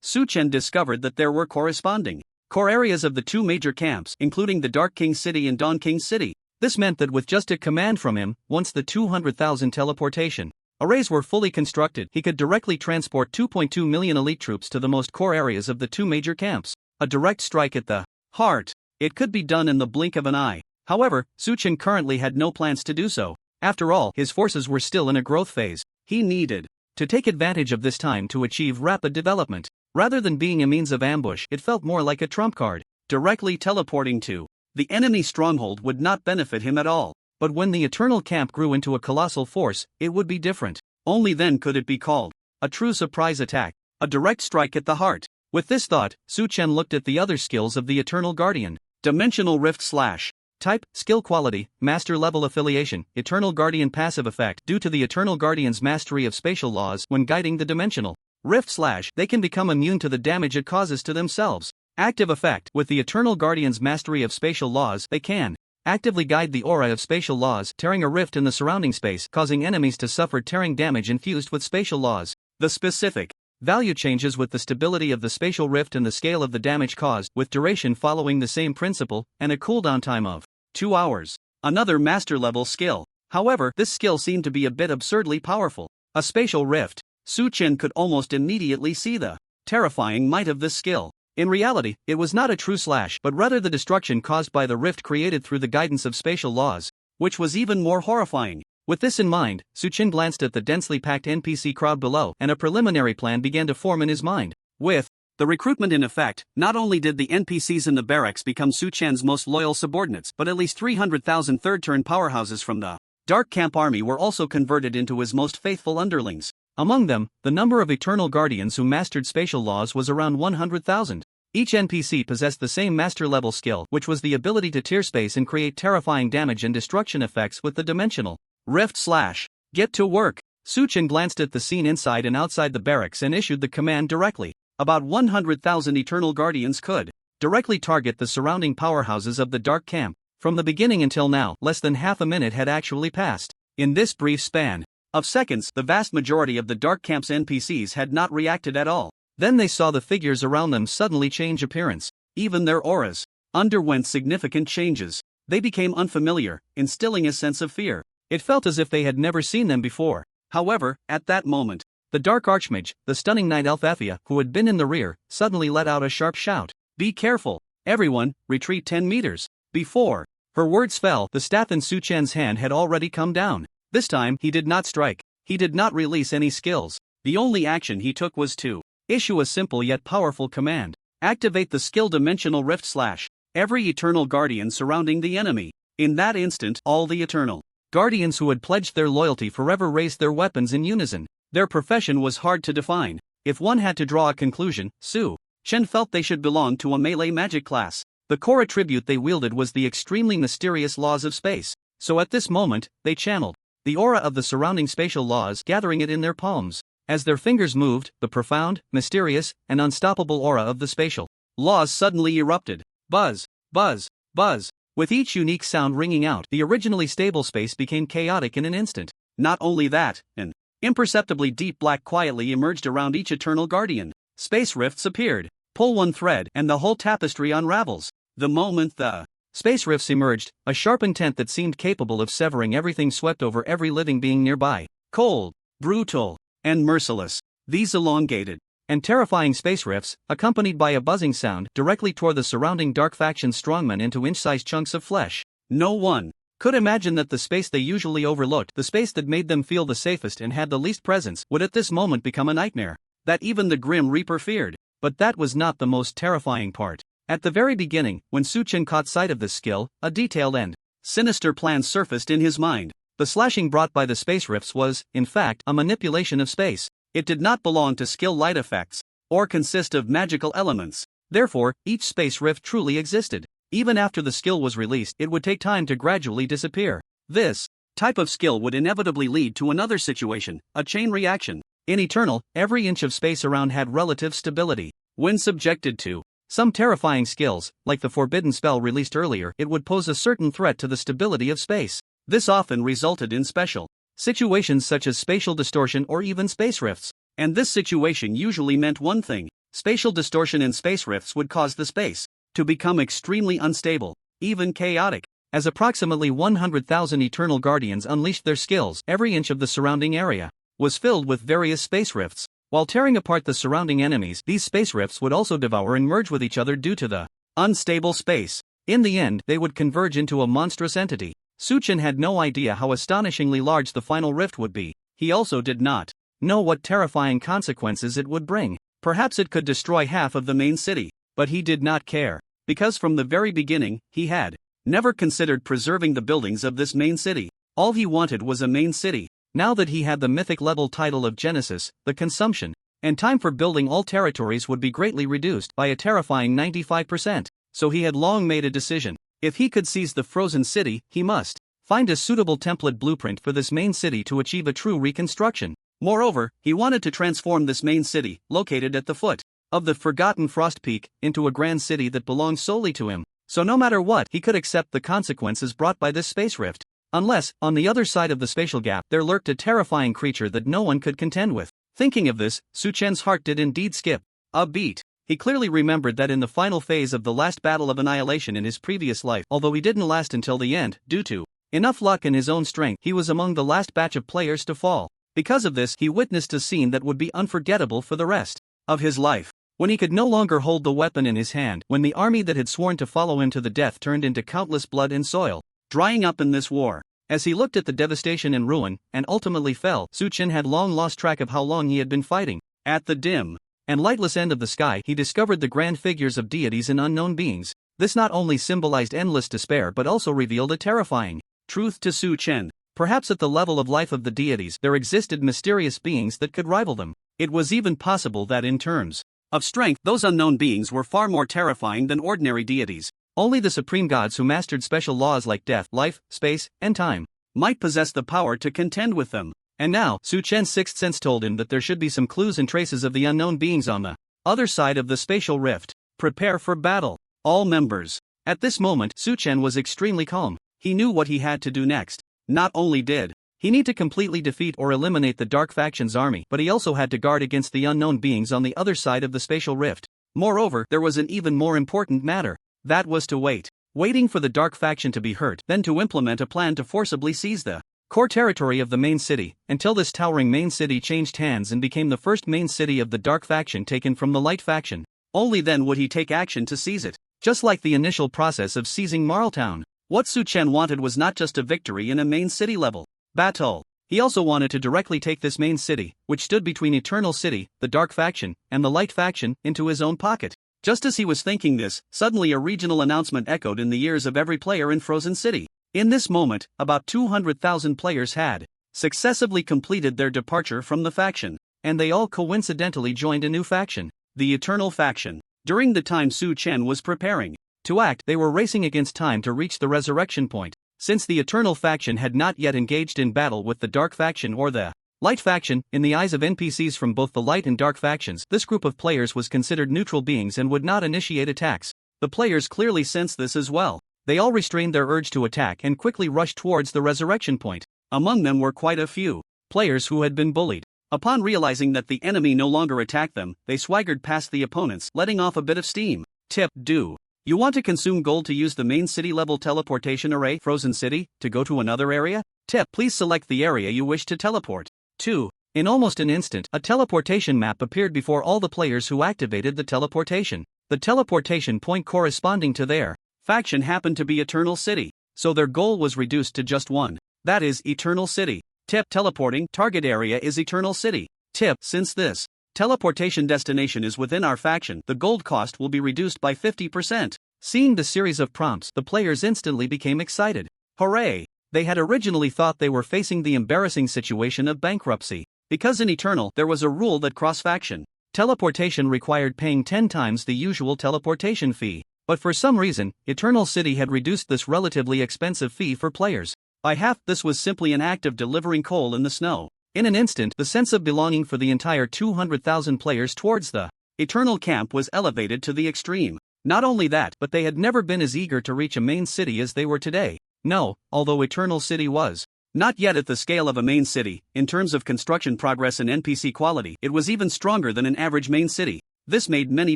Su Chen discovered that there were corresponding core areas of the two major camps, including the Dark King City and Dawn King City. This meant that with just a command from him, once the 200,000 teleportation arrays were fully constructed, he could directly transport 2.2 million elite troops to the most core areas of the two major camps. A direct strike at the heart. It could be done in the blink of an eye. However, Su Chen currently had no plans to do so. After all, his forces were still in a growth phase. He needed to take advantage of this time to achieve rapid development. Rather than being a means of ambush, it felt more like a trump card. Directly teleporting to the enemy stronghold would not benefit him at all. But when the Eternal Camp grew into a colossal force, it would be different. Only then could it be called a true surprise attack, a direct strike at the heart. With this thought, Su Chen looked at the other skills of the Eternal Guardian. Dimensional Rift Slash. Type, skill quality, master level affiliation, Eternal Guardian passive effect. Due to the Eternal Guardian's mastery of spatial laws when guiding the dimensional Rift Slash, they can become immune to the damage it causes to themselves. Active effect, with the Eternal Guardian's mastery of spatial laws, they can actively guide the aura of spatial laws, tearing a rift in the surrounding space, causing enemies to suffer tearing damage infused with spatial laws. The specific value changes with the stability of the spatial rift and the scale of the damage caused, with duration following the same principle, and a cooldown time of 2 hours. Another master-level skill. However, this skill seemed to be a bit absurdly powerful. A spatial rift. Su Chen could almost immediately see the terrifying might of this skill. In reality, it was not a true slash, but rather the destruction caused by the rift created through the guidance of spatial laws, which was even more horrifying. With this in mind, Su Chen glanced at the densely packed NPC crowd below, and a preliminary plan began to form in his mind. With the recruitment in effect, not only did the NPCs in the barracks become Su Chen's most loyal subordinates, but at least 300,000 third-turn powerhouses from the Dark Camp army were also converted into his most faithful underlings. Among them, the number of Eternal Guardians who mastered spatial laws was around 100,000. Each NPC possessed the same master-level skill, which was the ability to tear space and create terrifying damage and destruction effects with the dimensional Rift Slash. Get to work. Su Chen glanced at the scene inside and outside the barracks and issued the command directly. About 100,000 Eternal Guardians could directly target the surrounding powerhouses of the Dark Camp. From the beginning until now, less than half a minute had actually passed. In this brief span of seconds, the vast majority of the Dark Camp's NPCs had not reacted at all. Then they saw the figures around them suddenly change appearance. Even their auras underwent significant changes. They became unfamiliar, instilling a sense of fear. It felt as if they had never seen them before. However, at that moment, the Dark Archmage, the stunning Night Elf Ephia, who had been in the rear, suddenly let out a sharp shout. Be careful! Everyone, retreat 10 meters. Before her words fell, the staff in Su Chen's hand had already come down. This time, he did not strike. He did not release any skills. The only action he took was to issue a simple yet powerful command. Activate the skill Dimensional Rift Slash. Every Eternal Guardian surrounding the enemy. In that instant, all the Eternal Guardians who had pledged their loyalty forever raised their weapons in unison. Their profession was hard to define. If one had to draw a conclusion, Su Chen felt they should belong to a melee magic class. The core attribute they wielded was the extremely mysterious laws of space. So at this moment, they channeled the aura of the surrounding spatial laws, gathering it in their palms. As their fingers moved, the profound, mysterious, and unstoppable aura of the spatial laws suddenly erupted. Buzz, buzz, buzz. With each unique sound ringing out, the originally stable space became chaotic in an instant. Not only that, an imperceptibly deep black quietly emerged around each eternal guardian. Space rifts appeared. Pull one thread, and the whole tapestry unravels. The moment the space rifts emerged, a sharp intent that seemed capable of severing everything swept over every living being nearby. Cold, brutal, and merciless. These elongated and terrifying space rifts, accompanied by a buzzing sound, directly tore the surrounding dark faction strongmen into inch-sized chunks of flesh. No one could imagine that the space they usually overlooked, the space that made them feel the safest and had the least presence, would at this moment become a nightmare that even the Grim Reaper feared. But that was not the most terrifying part. At the very beginning, when Su-Chen caught sight of this skill, a detailed and sinister plan surfaced in his mind. The slashing brought by the space rifts was, in fact, a manipulation of space. It did not belong to skill light effects, or consist of magical elements. Therefore, each space rift truly existed. Even after the skill was released, it would take time to gradually disappear. This type of skill would inevitably lead to another situation, a chain reaction. In Eternal, every inch of space around had relative stability. When subjected to some terrifying skills, like the forbidden spell released earlier, it would pose a certain threat to the stability of space. This often resulted in special situations such as spatial distortion or even space rifts. And this situation usually meant one thing: spatial distortion in space rifts would cause the space to become extremely unstable, even chaotic. As approximately 100,000 Eternal Guardians unleashed their skills, every inch of the surrounding area was filled with various space rifts. While tearing apart the surrounding enemies, these space rifts would also devour and merge with each other due to the unstable space. In the end, they would converge into a monstrous entity. Su-Chen had no idea how astonishingly large the final rift would be. He also did not know what terrifying consequences it would bring. Perhaps it could destroy half of the main city, but he did not care, because from the very beginning, he had never considered preserving the buildings of this main city. All he wanted was a main city. Now that he had the mythic level title of Genesis, the consumption and time for building all territories would be greatly reduced by a terrifying 95%. So he had long made a decision. If he could seize the frozen city, he must find a suitable template blueprint for this main city to achieve a true reconstruction. Moreover, he wanted to transform this main city, located at the foot of the forgotten Frost Peak, into a grand city that belonged solely to him. So no matter what, he could accept the consequences brought by this space rift. Unless, on the other side of the spatial gap, there lurked a terrifying creature that no one could contend with. Thinking of this, Su-Chen's heart did indeed skip a beat. He clearly remembered that in the final phase of the last battle of annihilation in his previous life, although he didn't last until the end, due to enough luck and his own strength, he was among the last batch of players to fall. Because of this, he witnessed a scene that would be unforgettable for the rest of his life. When he could no longer hold the weapon in his hand, when the army that had sworn to follow him to the death turned into countless blood and soil, drying up in this war. As he looked at the devastation and ruin, and ultimately fell, Su-Chen had long lost track of how long he had been fighting. At the dim and lightless end of the sky, he discovered the grand figures of deities and unknown beings. This not only symbolized endless despair but also revealed a terrifying truth to Su-Chen. Perhaps at the level of life of the deities, there existed mysterious beings that could rival them. It was even possible that in terms of strength, those unknown beings were far more terrifying than ordinary deities. Only the supreme gods who mastered special laws like death, life, space, and time might possess the power to contend with them. And now, Su-Chen's sixth sense told him that there should be some clues and traces of the unknown beings on the other side of the spatial rift. Prepare for battle, all members. At this moment, Su-Chen was extremely calm. He knew what he had to do next. Not only did he need to completely defeat or eliminate the Dark Faction's army, but he also had to guard against the unknown beings on the other side of the spatial rift. Moreover, there was an even more important matter. That was to wait. Waiting for the Dark Faction to be hurt, then to implement a plan to forcibly seize the core territory of the main city, until this towering main city changed hands and became the first main city of the Dark Faction taken from the Light Faction. Only then would he take action to seize it. Just like the initial process of seizing Marltown. What Su-Chen wanted was not just a victory in a main city level battle. He also wanted to directly take this main city, which stood between Eternal City, the Dark Faction, and the Light Faction, into his own pocket. Just as he was thinking this, suddenly a regional announcement echoed in the ears of every player in Frozen City. In this moment, about 200,000 players had successively completed their departure from the faction, and they all coincidentally joined a new faction, the Eternal Faction. During the time Su-Chen was preparing to act, they were racing against time to reach the resurrection point. Since the Eternal Faction had not yet engaged in battle with the Dark Faction or the Light faction. In the eyes of NPCs from both the light and dark factions, this group of players was considered neutral beings and would not initiate attacks. The players clearly sensed this as well. They all restrained their urge to attack and quickly rushed towards the resurrection point. Among them were quite a few players who had been bullied. Upon realizing that the enemy no longer attacked them, they swaggered past the opponents, letting off a bit of steam. Tip: do you want to consume gold to use the main city level teleportation array, Frozen City, to go to another area? Tip: please select the area you wish to teleport. 2. In almost an instant, a teleportation map appeared before all the players who activated the teleportation. The teleportation point corresponding to their faction happened to be Eternal City, so their goal was reduced to just one. That is, Eternal City. Tip: teleporting target area is Eternal City. Tip: since this teleportation destination is within our faction, the gold cost will be reduced by 50%. Seeing the series of prompts, the players instantly became excited. Hooray! They had originally thought they were facing the embarrassing situation of bankruptcy. Because in Eternal, there was a rule that cross-faction teleportation required paying 10 times the usual teleportation fee. But for some reason, Eternal City had reduced this relatively expensive fee for players by half. This was simply an act of delivering coal in the snow. In an instant, the sense of belonging for the entire 200,000 players towards the Eternal camp was elevated to the extreme. Not only that, but they had never been as eager to reach a main city as they were today. No, although Eternal City was not yet at the scale of a main city, in terms of construction progress and NPC quality, it was even stronger than an average main city. This made many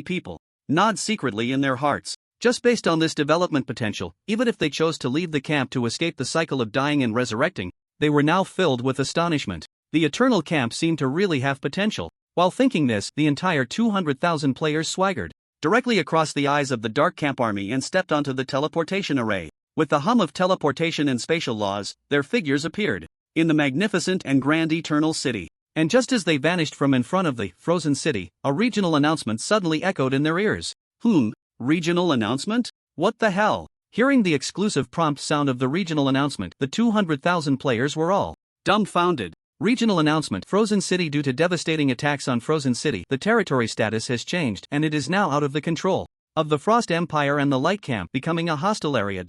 people nod secretly in their hearts. Just based on this development potential, even if they chose to leave the camp to escape the cycle of dying and resurrecting, they were now filled with astonishment. The Eternal camp seemed to really have potential. While thinking this, the entire 200,000 players swaggered directly across the eyes of the Dark Camp army and stepped onto the teleportation array. With the hum of teleportation and spatial laws, their figures appeared in the magnificent and grand Eternal City. And just as they vanished from in front of the Frozen City, a regional announcement suddenly echoed in their ears. Regional announcement? What the hell? Hearing the exclusive prompt sound of the regional announcement, the 200,000 players were all dumbfounded. Regional announcement: Frozen City. Due to devastating attacks on Frozen City, the territory status has changed and it is now out of the control of the Frost Empire and the Light Camp, becoming a hostile area.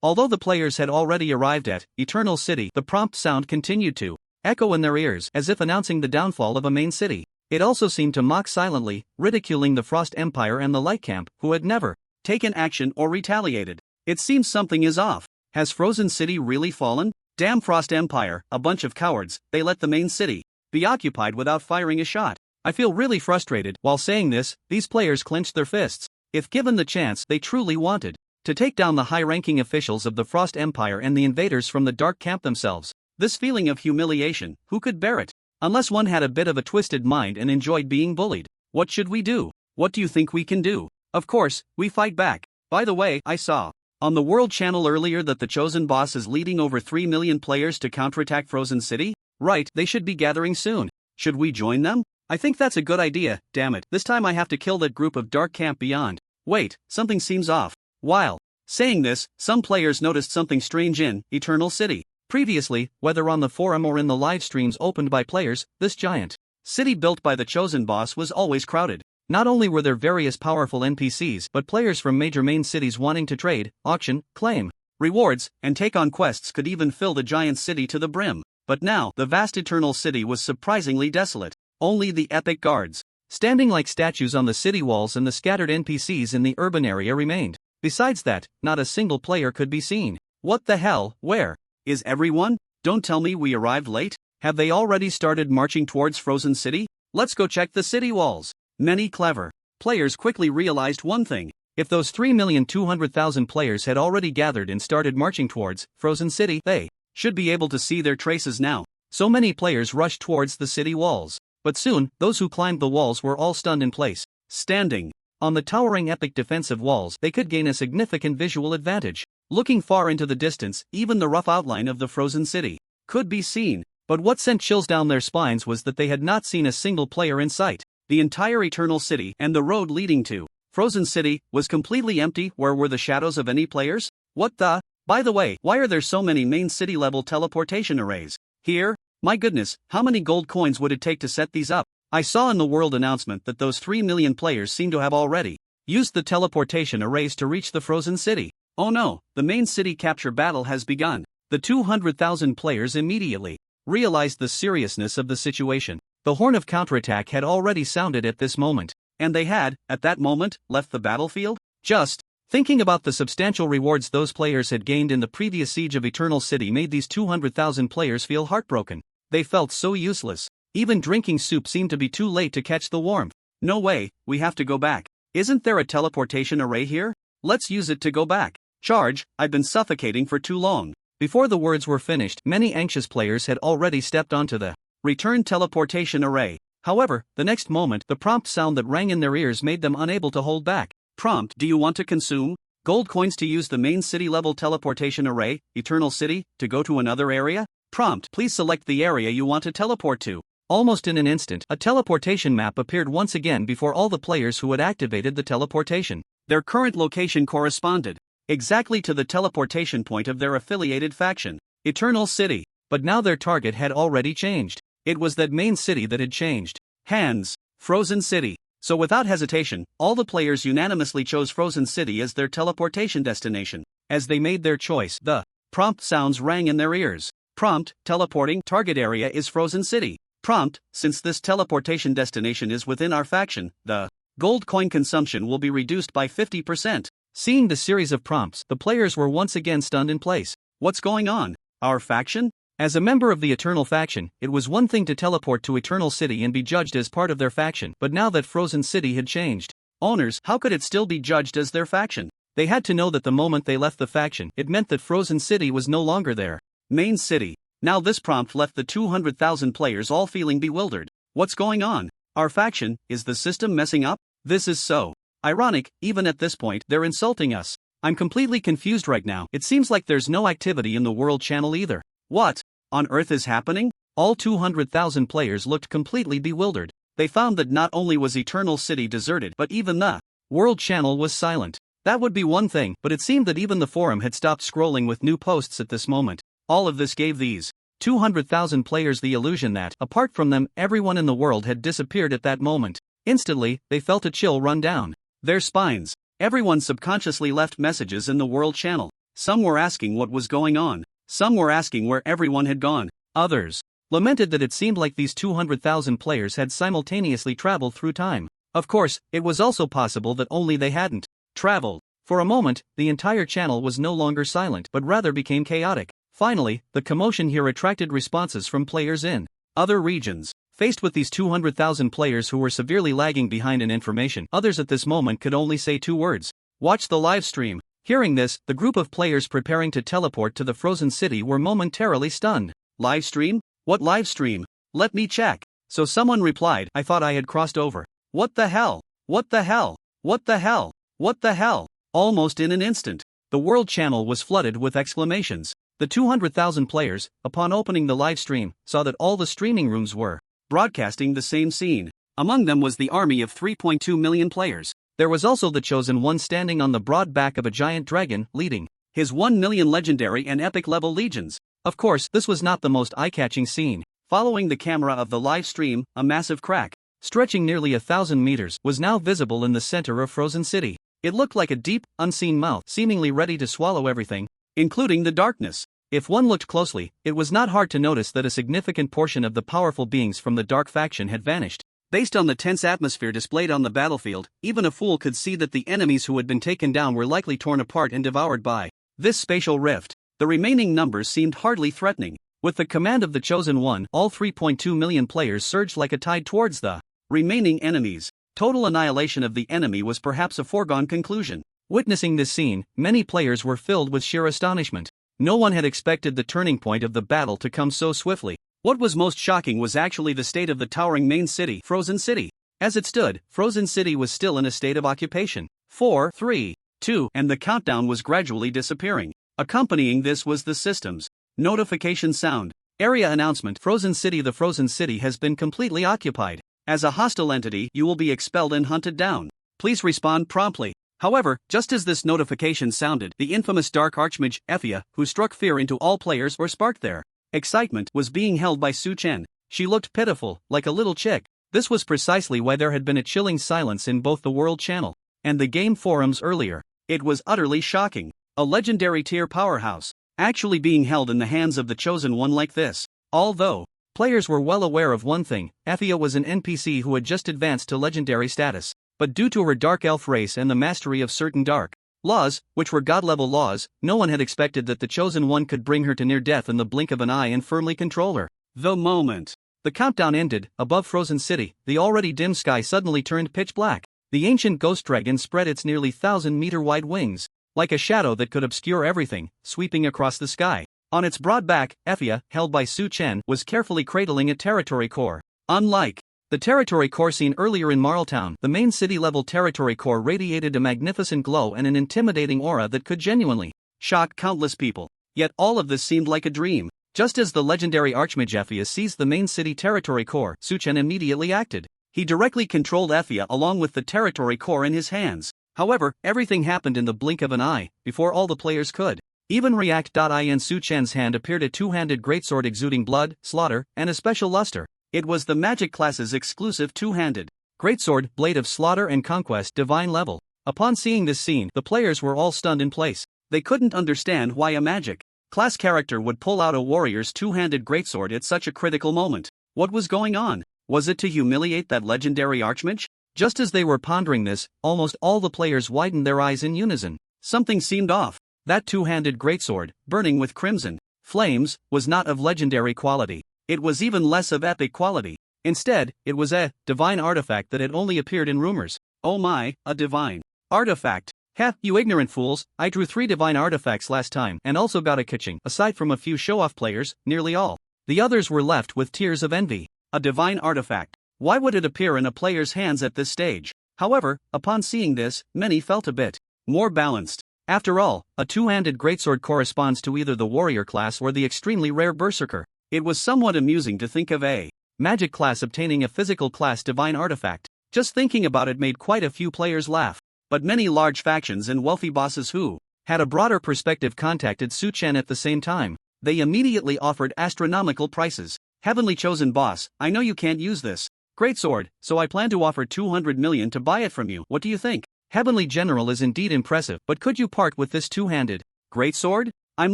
Although the players had already arrived at Eternal City, the prompt sound continued to echo in their ears as if announcing the downfall of a main city. It also seemed to mock silently, ridiculing the Frost Empire and the Light Camp, who had never taken action or retaliated. It seems something is off. Has Frozen City really fallen? Damn Frost Empire, a bunch of cowards. They let the main city be occupied without firing a shot. I feel really frustrated. While saying this, these players clenched their fists. If given the chance, they truly wanted to take down the high-ranking officials of the Frost Empire and the invaders from the Dark Camp themselves. This feeling of humiliation, who could bear it? Unless one had a bit of a twisted mind and enjoyed being bullied. What should we do? What do you think we can do? Of course, we fight back. By the way, I saw on the World Channel earlier that the Chosen Boss is leading over 3 million players to counterattack Frozen City? Right, they should be gathering soon. Should we join them? I think that's a good idea. Damn it, this time I have to kill that group of Dark Camp Beyond. Wait, something seems off. While saying this, some players noticed something strange in Eternal City. Previously, whether on the forum or in the live streams opened by players, this giant city built by the Chosen Boss was always crowded. Not only were there various powerful NPCs, but players from major main cities wanting to trade, auction, claim rewards, and take on quests could even fill the giant city to the brim. But now, the vast Eternal City was surprisingly desolate. Only the epic guards, standing like statues on the city walls, and the scattered NPCs in the urban area remained. Besides that, not a single player could be seen. What the hell? Where is everyone? Don't tell me we arrived late. Have they already started marching towards Frozen City? Let's go check the city walls. Many clever players quickly realized one thing. If those 3,200,000 players had already gathered and started marching towards Frozen City, they should be able to see their traces now. So many players rushed towards the city walls. But soon, those who climbed the walls were all stunned in place. Standing on the towering epic defensive walls, they could gain a significant visual advantage. Looking far into the distance, even the rough outline of the Frozen City could be seen. But what sent chills down their spines was that they had not seen a single player in sight. The entire Eternal City and the road leading to Frozen City was completely empty. Where were the shadows of any players? What the? By the way, why are there so many main city level teleportation arrays here? My goodness, how many gold coins would it take to set these up? I saw in the world announcement that those 3 million players seem to have already used the teleportation arrays to reach the Frozen City. Oh no, the main city capture battle has begun. The 200,000 players immediately realized the seriousness of the situation. The horn of counterattack had already sounded at this moment, and they had, at that moment, left the battlefield? Just thinking about the substantial rewards those players had gained in the previous siege of Eternal City made these 200,000 players feel heartbroken. They felt so useless. Even drinking soup seemed to be too late to catch the warmth. No way, we have to go back. Isn't there a teleportation array here? Let's use it to go back. Charge, I've been suffocating for too long. Before the words were finished, many anxious players had already stepped onto the return teleportation array. However, the next moment, the prompt sound that rang in their ears made them unable to hold back. Prompt: do you want to consume gold coins to use the main city level teleportation array, Eternal City, to go to another area? Prompt: please select the area you want to teleport to. Almost in an instant, a teleportation map appeared once again before all the players who had activated the teleportation. Their current location corresponded exactly to the teleportation point of their affiliated faction, Eternal City. But now their target had already changed. It was that main city that had changed hands, Frozen City. So without hesitation, all the players unanimously chose Frozen City as their teleportation destination. As they made their choice, the prompt sounds rang in their ears. Prompt: teleporting target area is Frozen City. Prompt: since this teleportation destination is within our faction, the gold coin consumption will be reduced by 50%. Seeing the series of prompts, the players were once again stunned in place. What's going on? Our faction? As a member of the Eternal faction, it was one thing to teleport to Eternal City and be judged as part of their faction, but now that Frozen City had changed owners, how could it still be judged as their faction? They had to know that the moment they left the faction, it meant that Frozen City was no longer their main city. Now this prompt left the 200,000 players all feeling bewildered. What's going on? Our faction, is the system messing up? This is so ironic, even at this point, they're insulting us. I'm completely confused right now. It seems like there's no activity in the world channel either. What on earth is happening? All 200,000 players looked completely bewildered. They found that not only was Eternal City deserted, but even the world channel was silent. That would be one thing, but it seemed that even the forum had stopped scrolling with new posts at this moment. All of this gave these 200,000 players the illusion that, apart from them, everyone in the world had disappeared at that moment. Instantly, they felt a chill run down their spines. Everyone subconsciously left messages in the world channel. Some were asking what was going on. Some were asking where everyone had gone. Others lamented that it seemed like these 200,000 players had simultaneously traveled through time. Of course, it was also possible that only they hadn't traveled. For a moment, the entire channel was no longer silent, but rather became chaotic. Finally, the commotion here attracted responses from players in other regions. Faced with these 200,000 players who were severely lagging behind in information, others at this moment could only say two words: watch the live stream. Hearing this, the group of players preparing to teleport to the Frozen City were momentarily stunned. Live stream? What live stream? Let me check. So someone replied, I thought I had crossed over. What the hell? What the hell? What the hell? What the hell? Almost in an instant, the world channel was flooded with exclamations. The 200,000 players, upon opening the live stream, saw that all the streaming rooms were broadcasting the same scene. Among them was the army of 3.2 million players. There was also the Chosen One standing on the broad back of a giant dragon, leading his 1 million legendary and epic level legions. Of course, this was not the most eye-catching scene. Following the camera of the live stream, a massive crack, stretching nearly 1,000 meters, was now visible in the center of Frozen City. It looked like a deep, unseen mouth, seemingly ready to swallow everything, including the darkness. If one looked closely, it was not hard to notice that a significant portion of the powerful beings from the Dark faction had vanished. Based on the tense atmosphere displayed on the battlefield, even a fool could see that the enemies who had been taken down were likely torn apart and devoured by this spatial rift. The remaining numbers seemed hardly threatening. With the command of the Chosen One, all 3.2 million players surged like a tide towards the remaining enemies. Total annihilation of the enemy was perhaps a foregone conclusion. Witnessing this scene, many players were filled with sheer astonishment. No one had expected the turning point of the battle to come so swiftly. What was most shocking was actually the state of the towering main city, Frozen City. As it stood, Frozen City was still in a state of occupation. 4, 3, 2, and the countdown was gradually disappearing. Accompanying this was the system's notification sound. Area announcement: Frozen City. The Frozen City has been completely occupied. As a hostile entity, you will be expelled and hunted down. Please respond promptly. However, just as this notification sounded, the infamous Dark Archmage, Effia, who struck fear into all players or sparked their excitement, was being held by Su Chen. She looked pitiful, like a little chick. This was precisely why there had been a chilling silence in both the World Channel and the game forums earlier. It was utterly shocking. A legendary tier powerhouse actually being held in the hands of the Chosen One like this. Although players were well aware of one thing, Effia was an NPC who had just advanced to legendary status. But due to her dark elf race and the mastery of certain dark laws, which were god-level laws, no one had expected that the Chosen One could bring her to near death in the blink of an eye and firmly control her. The moment the countdown ended, above Frozen City, the already dim sky suddenly turned pitch black. The ancient ghost dragon spread its nearly 1,000-meter-wide wings, like a shadow that could obscure everything, sweeping across the sky. On its broad back, Effia, held by Su Chen, was carefully cradling a territory core. Unlike the territory core seen earlier in Marltown, the main city-level territory core radiated a magnificent glow and an intimidating aura that could genuinely shock countless people. Yet all of this seemed like a dream. Just as the legendary Archmage Effia seized the main city territory core, Su Chen immediately acted. He directly controlled Effia along with the territory core in his hands. However, everything happened in the blink of an eye, before all the players could even react. In Su Chen's hand appeared a two-handed greatsword exuding blood, slaughter, and a special luster. It was the magic class's exclusive two-handed greatsword, blade of slaughter and conquest, divine level. Upon seeing this scene, the players were all stunned in place. They couldn't understand why a magic class character would pull out a warrior's two-handed greatsword at such a critical moment. What was going on? Was it to humiliate that legendary archmage? Just as they were pondering this, almost all the players widened their eyes in unison. Something seemed off. That two-handed greatsword, burning with crimson flames, was not of legendary quality. It was even less of epic quality. Instead, it was a divine artifact that had only appeared in rumors. Oh my, a divine artifact. Heh, you ignorant fools, I drew 3 divine artifacts last time and also got a kitching. Aside from a few show-off players, nearly all the others were left with tears of envy. A divine artifact. Why would it appear in a player's hands at this stage? However, upon seeing this, many felt a bit more balanced. After all, a two-handed greatsword corresponds to either the warrior class or the extremely rare berserker. It was somewhat amusing to think of a magic class obtaining a physical class divine artifact. Just thinking about it made quite a few players laugh. But many large factions and wealthy bosses who had a broader perspective contacted Su Chen at the same time. They immediately offered astronomical prices. Heavenly Chosen Boss, I know you can't use this greatsword, so I plan to offer 200 million to buy it from you. What do you think? Heavenly General is indeed impressive, but could you part with this two-handed greatsword? I'm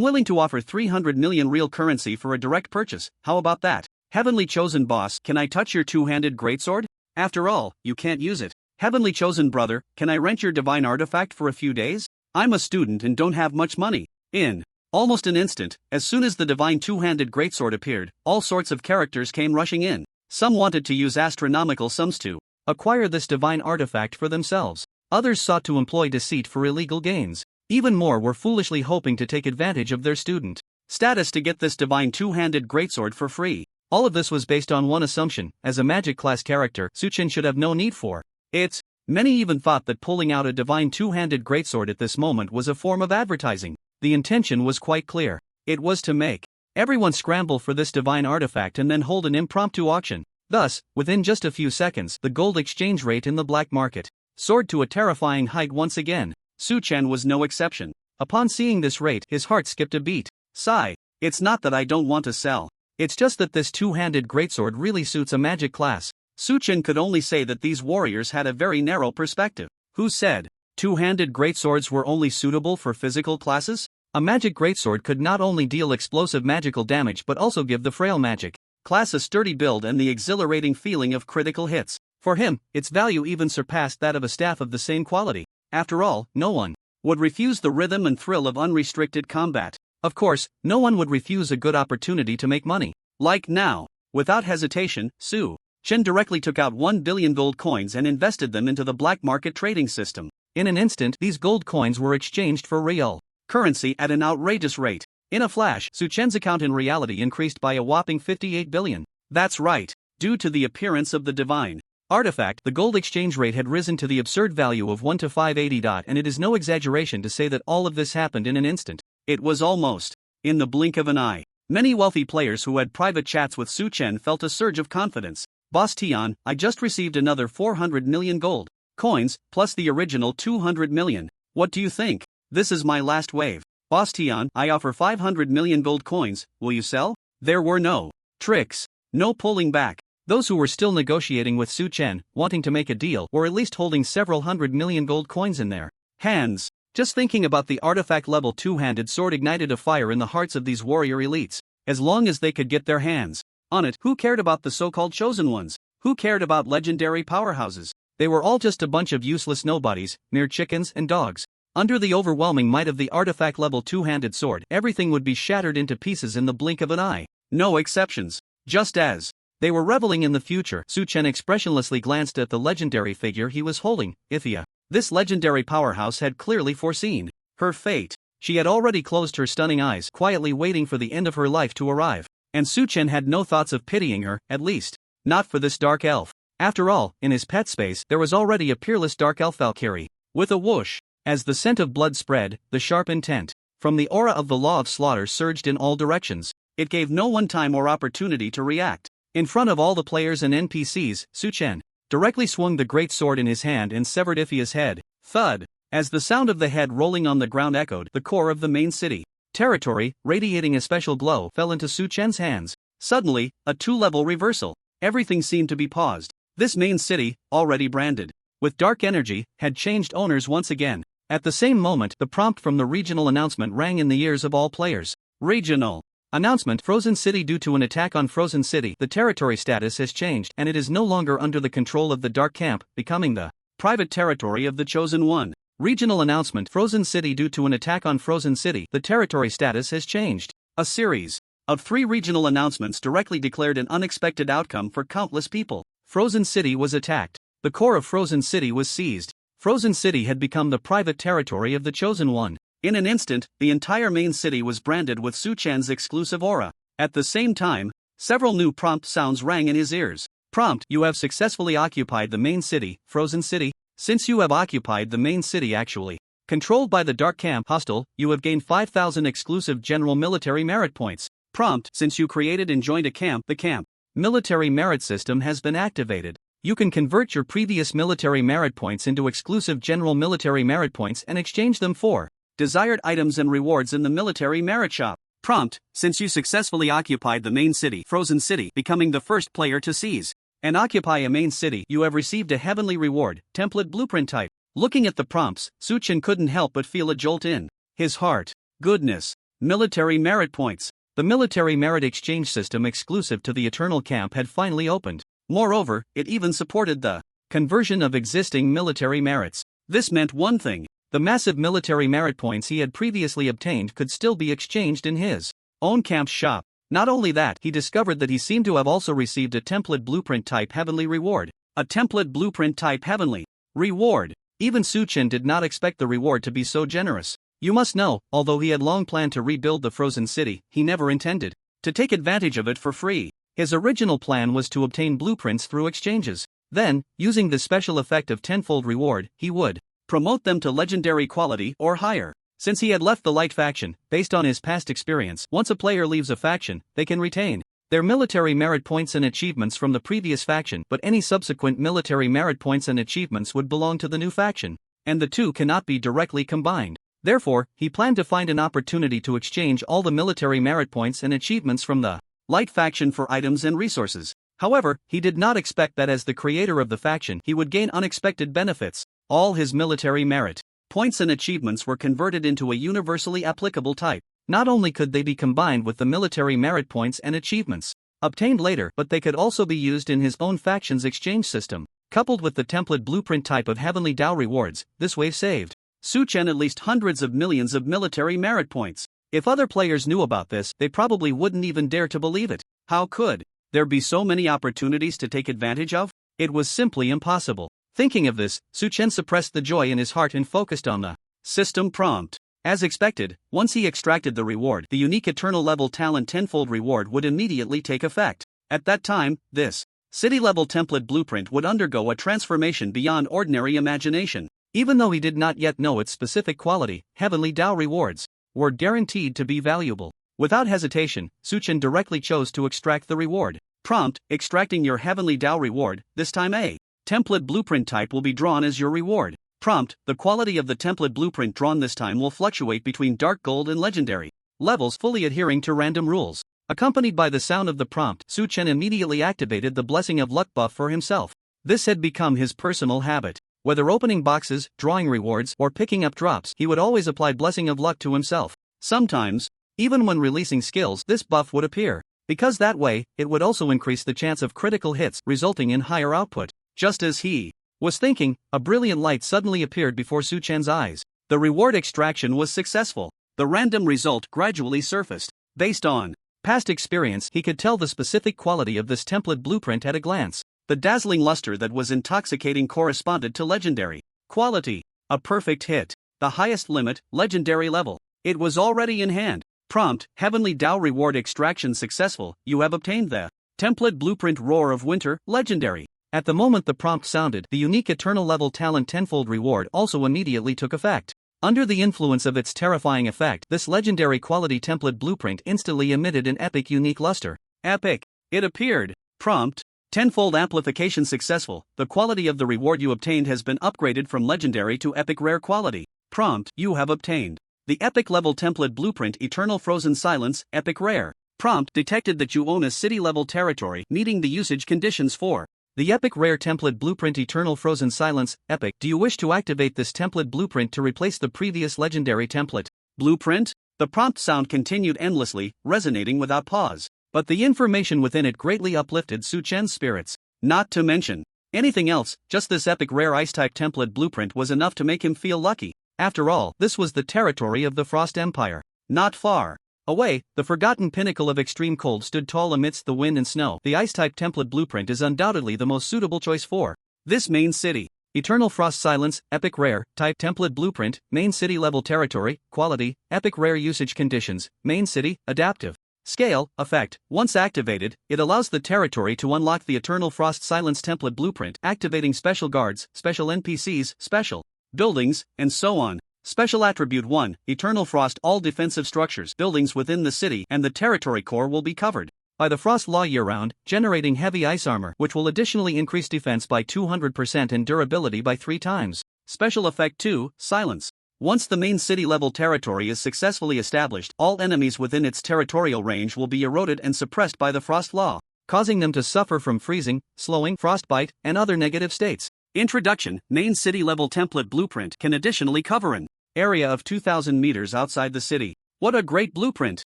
willing to offer 300 million real currency for a direct purchase. How about that? Heavenly Chosen Boss, can I touch your two-handed greatsword? After all, you can't use it. Heavenly Chosen Brother, can I rent your divine artifact for a few days? I'm a student and don't have much money. In almost an instant, as soon as the divine two-handed greatsword appeared, all sorts of characters came rushing in. Some wanted to use astronomical sums to acquire this divine artifact for themselves. Others sought to employ deceit for illegal gains. Even more were foolishly hoping to take advantage of their student status to get this divine two-handed greatsword for free. All of this was based on one assumption: as a magic class character, Su Chen should have no need for it. Many even thought that pulling out a divine two-handed greatsword at this moment was a form of advertising. The intention was quite clear. It was to make everyone scramble for this divine artifact and then hold an impromptu auction. Thus, within just a few seconds, the gold exchange rate in the black market soared to a terrifying height once again. Su Chen was no exception. Upon seeing this rate, his heart skipped a beat. Sigh. It's not that I don't want to sell. It's just that this two-handed greatsword really suits a magic class. Su Chen could only say that these warriors had a very narrow perspective. Who said two-handed greatswords were only suitable for physical classes? A magic greatsword could not only deal explosive magical damage but also give the frail magic class a sturdy build and the exhilarating feeling of critical hits. For him, its value even surpassed that of a staff of the same quality. After all, no one would refuse the rhythm and thrill of unrestricted combat. Of course, no one would refuse a good opportunity to make money. Like now. Without hesitation, Su Chen directly took out 1 billion gold coins and invested them into the black market trading system. In an instant, these gold coins were exchanged for real currency at an outrageous rate. In a flash, Su Chen's account in reality increased by a whopping 58 billion. That's right. Due to the appearance of the divine artifact, the gold exchange rate had risen to the absurd value of 1 to 580. And it is no exaggeration to say that all of this happened in an instant. It was almost in the blink of an eye. Many wealthy players who had private chats with Su Chen felt a surge of confidence. Boss Tian, I just received another 400 million gold coins, plus the original 200 million. What do you think? This is my last wave. Boss Tian, I offer 500 million gold coins, will you sell? There were no tricks, no pulling back. Those who were still negotiating with Su Chen, wanting to make a deal, were at least holding several hundred million gold coins in their hands. Just thinking about the artifact level two-handed sword ignited a fire in the hearts of these warrior elites. as long as they could get their hands on it. Who cared about the so-called chosen ones? Who cared about legendary powerhouses? They were all just a bunch of useless nobodies, mere chickens and dogs. Under the overwhelming might of the artifact level two-handed sword, everything would be shattered into pieces in the blink of an eye. No exceptions. Just as they were reveling in the future, Su-chen expressionlessly glanced at the legendary figure he was holding, Ithia. This legendary powerhouse had clearly foreseen her fate. She had already closed her stunning eyes, quietly waiting for the end of her life to arrive. And Su-chen had no thoughts of pitying her, at least not for this dark elf. After all, in his pet space there was already a peerless dark elf Valkyrie. With a whoosh, as the scent of blood spread, the sharp intent from the aura of the law of slaughter surged in all directions. It gave no one time or opportunity to react. In front of all the players and NPCs, Su-chen directly swung the great sword in his hand and severed Ithia's head. Thud! As the sound of the head rolling on the ground echoed, the core of the main city territory, radiating a special glow, fell into Su-chen's hands. Suddenly, a two-level reversal. Everything seemed to be paused. This main city, already branded with dark energy, had changed owners once again. At the same moment, the prompt from the regional announcement rang in the ears of all players. Regional announcement: Frozen City. Due to an attack on Frozen City, the territory status has changed and it is no longer under the control of the Dark Camp, becoming the private territory of the Chosen One. Regional announcement: Frozen City. Due to an attack on Frozen City, the territory status has changed. A series of 3 regional announcements directly declared an unexpected outcome for countless people. Frozen City was attacked. The core of Frozen City was seized. Frozen City had become the private territory of the Chosen One. In an instant, the entire main city was branded with Su-chan's exclusive aura. At the same time, several new prompt sounds rang in his ears. Prompt: you have successfully occupied the main city, Frozen City. Since you have occupied the main city actually controlled by the Dark Camp hostile, you have gained 5,000 exclusive general military merit points. Prompt: since you created and joined a camp, the camp military merit system has been activated. You can convert your previous military merit points into exclusive general military merit points and exchange them for desired items and rewards in the military merit shop. Prompt: since you successfully occupied the main city, Frozen City, becoming the first player to seize and occupy a main city, you have received a heavenly reward, template blueprint type. Looking at the prompts, Su-chen couldn't help but feel a jolt in his heart. Goodness! Military merit points. The military merit exchange system exclusive to the Eternal Camp had finally opened. Moreover, it even supported the conversion of existing military merits. This meant one thing: the massive military merit points he had previously obtained could still be exchanged in his own camp's shop. Not only that, he discovered that he seemed to have also received a template blueprint type heavenly reward. A template blueprint type heavenly reward. Even Su-chen did not expect the reward to be so generous. You must know, although he had long planned to rebuild the Frozen City, he never intended to take advantage of it for free. His original plan was to obtain blueprints through exchanges. Then, using the special effect of tenfold reward, he would promote them to legendary quality or higher. Since he had left the Light faction, based on his past experience, once a player leaves a faction, they can retain their military merit points and achievements from the previous faction, but any subsequent military merit points and achievements would belong to the new faction, and the two cannot be directly combined. Therefore, he planned to find an opportunity to exchange all the military merit points and achievements from the Light faction for items and resources. However, he did not expect that as the creator of the faction he would gain unexpected benefits. All his military merit points and achievements were converted into a universally applicable type. Not only could they be combined with the military merit points and achievements obtained later, but they could also be used in his own faction's exchange system. Coupled with the template blueprint type of heavenly Dao rewards, this wave saved Su-chen at least hundreds of millions of military merit points. If other players knew about this, they probably wouldn't even dare to believe it. How could there be so many opportunities to take advantage of? It was simply impossible. Thinking of this, Su-chen suppressed the joy in his heart and focused on the system prompt. As expected, once he extracted the reward, the unique eternal level talent tenfold reward would immediately take effect. At that time, this city-level template blueprint would undergo a transformation beyond ordinary imagination. Even though he did not yet know its specific quality, heavenly Dao rewards were guaranteed to be valuable. Without hesitation, Su-chen directly chose to extract the reward. Prompt: extracting your heavenly Dao reward, this time a template blueprint type will be drawn as your reward. Prompt: the quality of the template blueprint drawn this time will fluctuate between dark gold and legendary levels, fully adhering to random rules. Accompanied by the sound of the prompt, Su-chen immediately activated the blessing of luck buff for himself. This had become his personal habit. Whether opening boxes, drawing rewards, or picking up drops, he would always apply blessing of luck to himself. Sometimes, Even when releasing skills, this buff would appear, because that way, it would also increase the chance of critical hits, resulting in higher output. Just as he was thinking, a brilliant light suddenly appeared before Su Chen's eyes. The reward extraction was successful. The random result gradually surfaced. Based on past experience, he could tell the specific quality of this template blueprint at a glance. The dazzling luster that was intoxicating corresponded to legendary quality. A perfect hit. The highest limit, legendary level. It was already in hand. Prompt: Heavenly Dao reward extraction successful. You have obtained the template blueprint Roar of Winter, legendary. At the moment the prompt sounded, the unique eternal level talent tenfold reward also immediately took effect. Under the influence of its terrifying effect, this legendary quality template blueprint instantly emitted an epic unique luster. Epic. It appeared. Prompt: tenfold amplification successful. The quality of the reward you obtained has been upgraded from legendary to epic rare quality. Prompt: You have obtained the epic level template blueprint Eternal Frozen Silence, epic rare. Prompt: detected that you own a city level territory meeting the usage conditions for the epic rare template blueprint Eternal Frozen Silence, epic. Do you wish to activate this template blueprint to replace the previous legendary template blueprint? The prompt sound continued endlessly, resonating without pause. But the information within it greatly uplifted Su Chen's spirits. Not to mention anything else, just this epic rare ice-type template blueprint was enough to make him feel lucky. After all, this was the territory of the Frost Empire. Not far away, the forgotten pinnacle of extreme cold stood tall amidst the wind and snow. The ice-type template blueprint is undoubtedly the most suitable choice for this main city. Eternal Frost Silence, epic rare, type template blueprint, main city level territory, quality, epic rare usage conditions, main city, adaptive. Scale, effect. Once activated, it allows the territory to unlock the Eternal Frost Silence template blueprint, activating special guards, special NPCs, special buildings, and so on. Special Attribute 1, Eternal Frost. All defensive structures, buildings within the city and the territory core will be covered by the frost law year-round, generating heavy ice armor, which will additionally increase defense by 200% and durability by 3 times. Special Effect 2, Silence. Once the main city-level territory is successfully established, all enemies within its territorial range will be eroded and suppressed by the frost law, causing them to suffer from freezing, slowing, frostbite, and other negative states. Introduction: Main city-level template blueprint can additionally cover an area of 2,000 meters outside the city. What a great blueprint!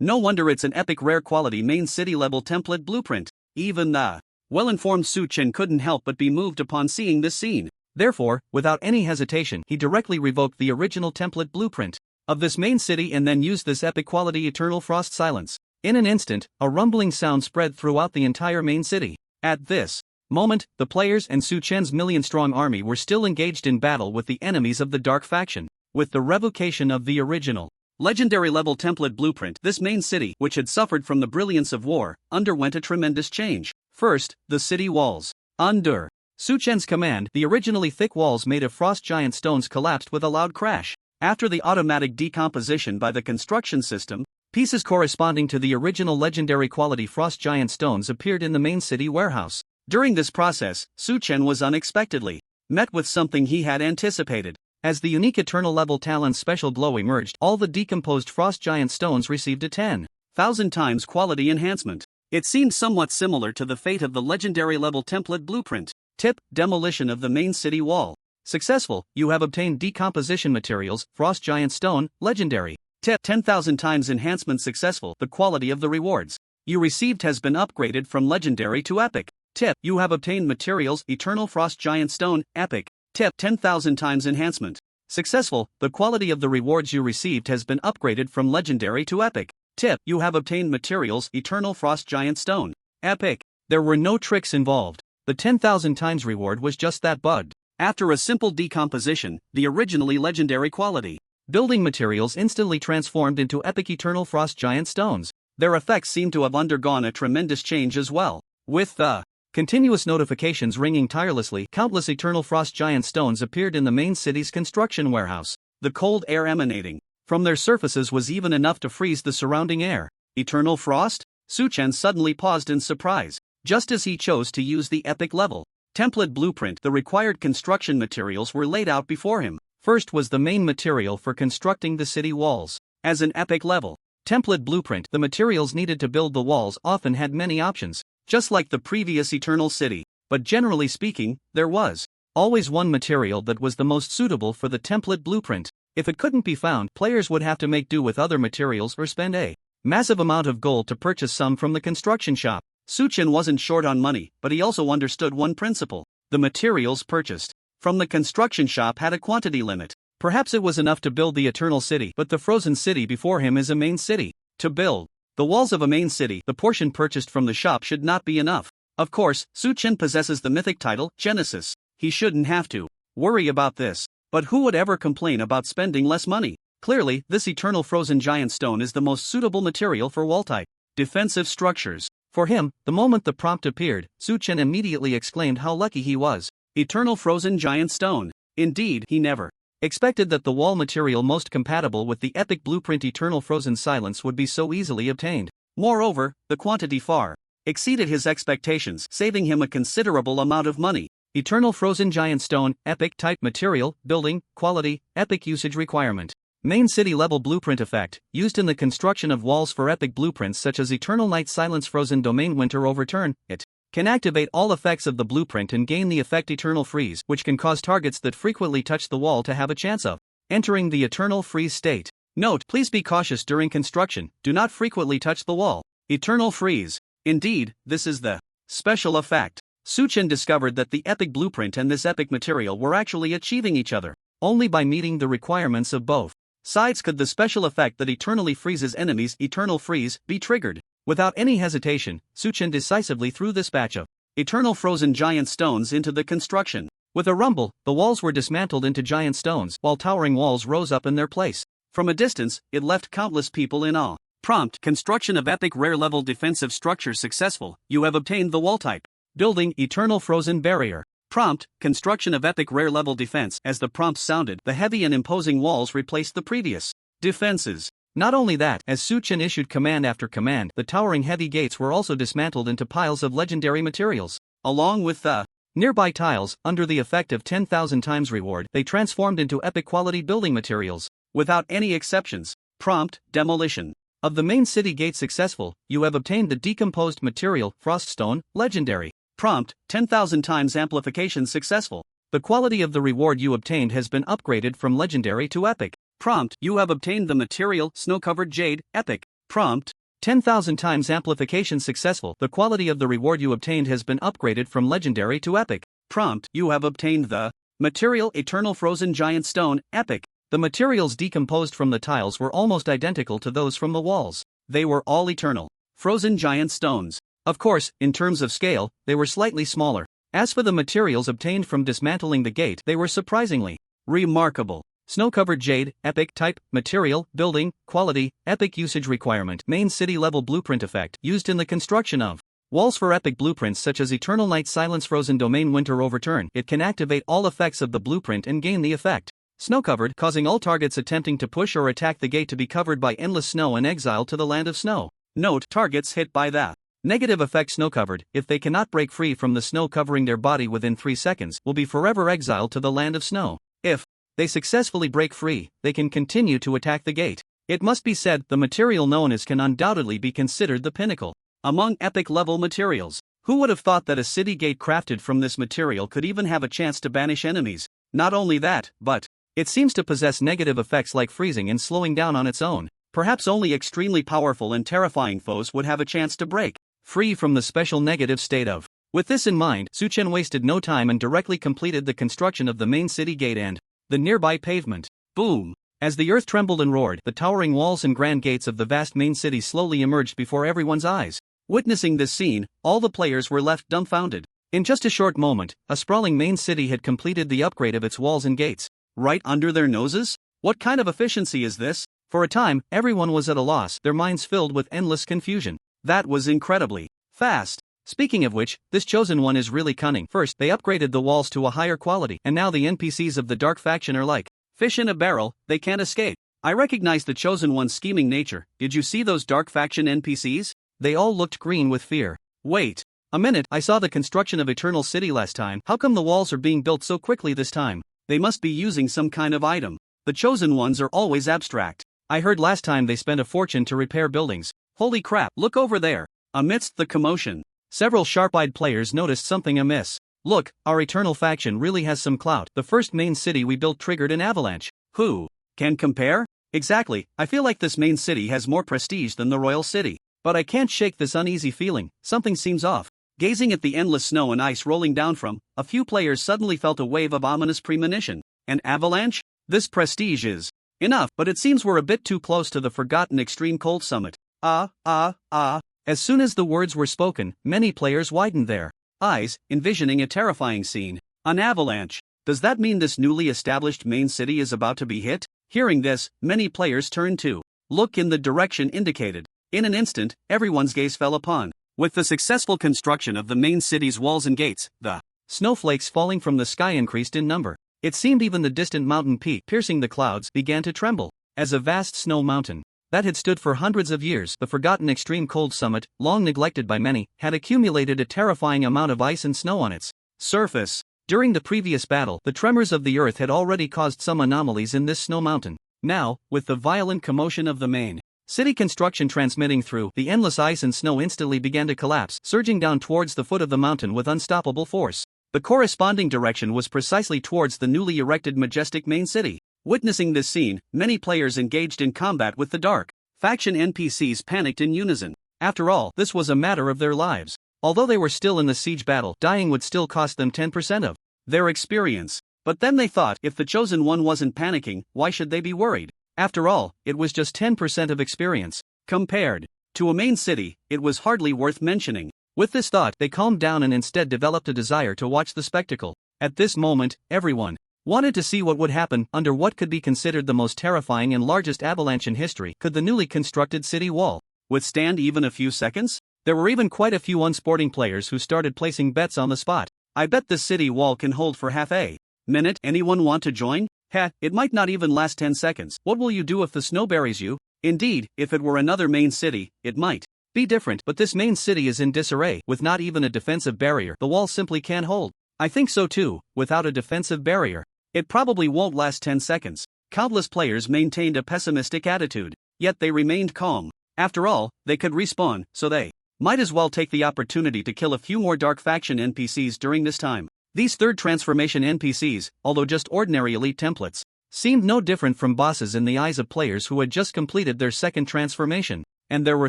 No wonder it's an epic rare quality main city-level template blueprint. Even the well-informed Su Chen couldn't help but be moved upon seeing this scene. Therefore, without any hesitation, he directly revoked the original template blueprint of this main city and then used this epic quality Eternal Frost Silence. In an instant, a rumbling sound spread throughout the entire main city. At this moment, the players and Su Chen's million-strong army were still engaged in battle with the enemies of the Dark Faction. With the revocation of the original legendary level template blueprint, this main city, which had suffered from the brilliance of war, underwent a tremendous change. First, the city walls. Under Su Chen's command, the originally thick walls made of frost giant stones collapsed with a loud crash. After the automatic decomposition by the construction system, pieces corresponding to the original legendary quality frost giant stones appeared in the main city warehouse. During this process, Su Chen was unexpectedly met with something he had anticipated. As the unique Eternal Level Talent's special glow emerged, all the decomposed frost giant stones received a 10,000 times quality enhancement. It seemed somewhat similar to the fate of the legendary level template blueprint. Tip: demolition of the main city wall. Successful, you have obtained decomposition materials, frost giant stone, legendary. Tip: 10,000 times enhancement successful. The quality of the rewards you received has been upgraded from legendary to epic. Tip: you have obtained materials, Eternal Frost Giant Stone, epic. Tip: 10,000 times enhancement successful. The quality of the rewards you received has been upgraded from legendary to epic. Tip: you have obtained materials, Eternal Frost Giant Stone, epic. There were no tricks involved. The 10,000 times reward was just that bugged. After a simple decomposition, the originally legendary quality building materials instantly transformed into epic Eternal Frost Giant Stones. Their effects seem to have undergone a tremendous change as well. With the continuous notifications ringing tirelessly, countless Eternal Frost Giant Stones appeared in the main city's construction warehouse. The cold air emanating from their surfaces was even enough to freeze the surrounding air. Eternal Frost? Su Chen suddenly paused in surprise. Just as he chose to use the epic level template blueprint, the required construction materials were laid out before him. First was the main material for constructing the city walls. As an epic level template blueprint, the materials needed to build the walls often had many options, just like the previous Eternal City. But generally speaking, there was always one material that was the most suitable for the template blueprint. If it couldn't be found, players would have to make do with other materials or spend a massive amount of gold to purchase some from the construction shop. Suchin wasn't short on money, but he also understood one principle. The materials purchased from the construction shop had a quantity limit. Perhaps it was enough to build the Eternal City, but the frozen city before him is a main city. To build the walls of a main city, the portion purchased from the shop should not be enough. Of course, Suchin possesses the mythic title, Genesis. He shouldn't have to worry about this. But who would ever complain about spending less money? Clearly, this eternal frozen giant stone is the most suitable material for wall-type defensive structures. For him, the moment the prompt appeared, Suchin immediately exclaimed how lucky he was. Eternal frozen giant stone. Indeed, he never expected that the wall material most compatible with the epic blueprint Eternal Frozen Silence would be so easily obtained. Moreover, the quantity far exceeded his expectations, saving him a considerable amount of money. Eternal Frozen Giant Stone, Epic Type Material, Building, Quality, Epic Usage Requirement. Main City Level Blueprint Effect, used in the construction of walls for epic blueprints such as Eternal Night Silence Frozen Domain Winter Overturn. It can activate all effects of the blueprint and gain the effect Eternal Freeze, which can cause targets that frequently touch the wall to have a chance of entering the Eternal Freeze state. Note: please be cautious during construction, do not frequently touch the wall. Eternal Freeze. Indeed, this is the special effect. Suchin discovered that the epic blueprint and this epic material were actually achieving each other. Only by meeting the requirements of both sides could the special effect that eternally freezes enemies, Eternal Freeze, be triggered. Without any hesitation, Suchin decisively threw this batch of eternal frozen giant stones into the construction. With a rumble, the walls were dismantled into giant stones, while towering walls rose up in their place. From a distance, it left countless people in awe. Prompt: construction of epic rare level defensive structure successful. You have obtained the wall type. Building Eternal Frozen Barrier. Prompt: construction of epic rare level defense. As the prompt sounded, the heavy and imposing walls replaced the previous defenses. Not only that, as Suchin issued command after command, the towering heavy gates were also dismantled into piles of legendary materials. Along with the nearby tiles, under the effect of 10,000 times reward, they transformed into epic quality building materials. Without any exceptions. Prompt: demolition of the main city gate successful. You have obtained the decomposed material, Froststone, legendary. Prompt: 10,000 times amplification successful. The quality of the reward you obtained has been upgraded from legendary to epic. Prompt: you have obtained the material, snow-covered jade, epic. Prompt: 10,000 times amplification successful. The quality of the reward you obtained has been upgraded from legendary to epic. Prompt: you have obtained the material, Eternal Frozen Giant Stone, epic. The materials decomposed from the tiles were almost identical to those from the walls. They were all eternal frozen giant stones. Of course, in terms of scale, they were slightly smaller. As for the materials obtained from dismantling the gate, they were surprisingly remarkable. Snow-covered jade, epic type, material, building, quality, epic usage requirement, main city level blueprint effect, used in the construction of walls for epic blueprints such as Eternal Night Silence Frozen Domain Winter Overturn. It can activate all effects of the blueprint and gain the effect snow-covered, causing all targets attempting to push or attack the gate to be covered by endless snow and exiled to the land of snow. Note: targets hit by the negative effect snow-covered, if they cannot break free from the snow covering their body within 3 seconds, will be forever exiled to the land of snow. If they successfully break free, they can continue to attack the gate. It must be said, the material known as can undoubtedly be considered the pinnacle among epic level materials. Who would have thought that a city gate crafted from this material could even have a chance to banish enemies? Not only that, but it seems to possess negative effects like freezing and slowing down on its own. Perhaps only extremely powerful and terrifying foes would have a chance to break free from the special negative state of. With this in mind, Suchin wasted no time and directly completed the construction of the main city gate and the nearby pavement. Boom! As the earth trembled and roared, the towering walls and grand gates of the vast main city slowly emerged before everyone's eyes. Witnessing this scene, all the players were left dumbfounded. In just a short moment, a sprawling main city had completed the upgrade of its walls and gates. Right under their noses? What kind of efficiency is this? For a time, everyone was at a loss, their minds filled with endless confusion. That was incredibly fast. Speaking of which, this chosen one is really cunning. First, they upgraded the walls to a higher quality, and now the NPCs of the Dark Faction are like fish in a barrel, they can't escape. I recognize the chosen one's scheming nature. Did you see those Dark Faction NPCs? They all looked green with fear. Wait a minute, I saw the construction of Eternal City last time. How come the walls are being built so quickly this time? They must be using some kind of item. The chosen ones are always abstract. I heard last time they spent a fortune to repair buildings. Holy crap, look over there. Amidst the commotion, several sharp-eyed players noticed something amiss. Look, our Eternal faction really has some clout. The first main city we built triggered an avalanche. Who Can compare? Exactly, I feel like this main city has more prestige than the royal city. But I can't shake this uneasy feeling, something seems off. Gazing at the endless snow and ice rolling down from, a few players suddenly felt a wave of ominous premonition. An avalanche? This prestige is enough, but it seems we're a bit too close to the forgotten extreme cold summit. As soon as the words were spoken, many players widened their eyes, envisioning a terrifying scene. An avalanche. Does that mean this newly established main city is about to be hit? Hearing this, many players turned to look in the direction indicated. In an instant, everyone's gaze fell upon. With the successful construction of the main city's walls and gates, the snowflakes falling from the sky increased in number. It seemed even the distant mountain peak piercing the clouds began to tremble. As a vast snow mountain that had stood for hundreds of years, the forgotten extreme cold summit, long neglected by many, had accumulated a terrifying amount of ice and snow on its surface. During the previous battle, the tremors of the earth had already caused some anomalies in this snow mountain. Now, with the violent commotion of the main city construction transmitting through, the endless ice and snow instantly began to collapse, surging down towards the foot of the mountain with unstoppable force. The corresponding direction was precisely towards the newly erected majestic main city. Witnessing this scene, many players engaged in combat with the dark faction NPCs panicked in unison. After all, this was a matter of their lives. Although they were still in the siege battle, dying would still cost them 10% of their experience. But then they thought, if the chosen one wasn't panicking, why should they be worried? After all, it was just 10% of experience. Compared to a main city, it was hardly worth mentioning. With this thought, they calmed down and instead developed a desire to watch the spectacle. At this moment, everyone wanted to see what would happen under what could be considered the most terrifying and largest avalanche in history. Could the newly constructed city wall withstand even a few seconds? There were even quite a few unsporting players who started placing bets on the spot. I bet this city wall can hold for half a minute. Anyone want to join? It might not even last 10 seconds. What will you do if the snow buries you? Indeed, if it were another main city, it might be different, but this main city is in disarray. With not even a defensive barrier, the wall simply can't hold. I think so too. Without a defensive barrier, it probably won't last 10 seconds. Countless players maintained a pessimistic attitude, yet they remained calm. After all, they could respawn, so they might as well take the opportunity to kill a few more dark faction NPCs during this time. These third transformation NPCs, although just ordinary elite templates, seemed no different from bosses in the eyes of players who had just completed their second transformation. And there were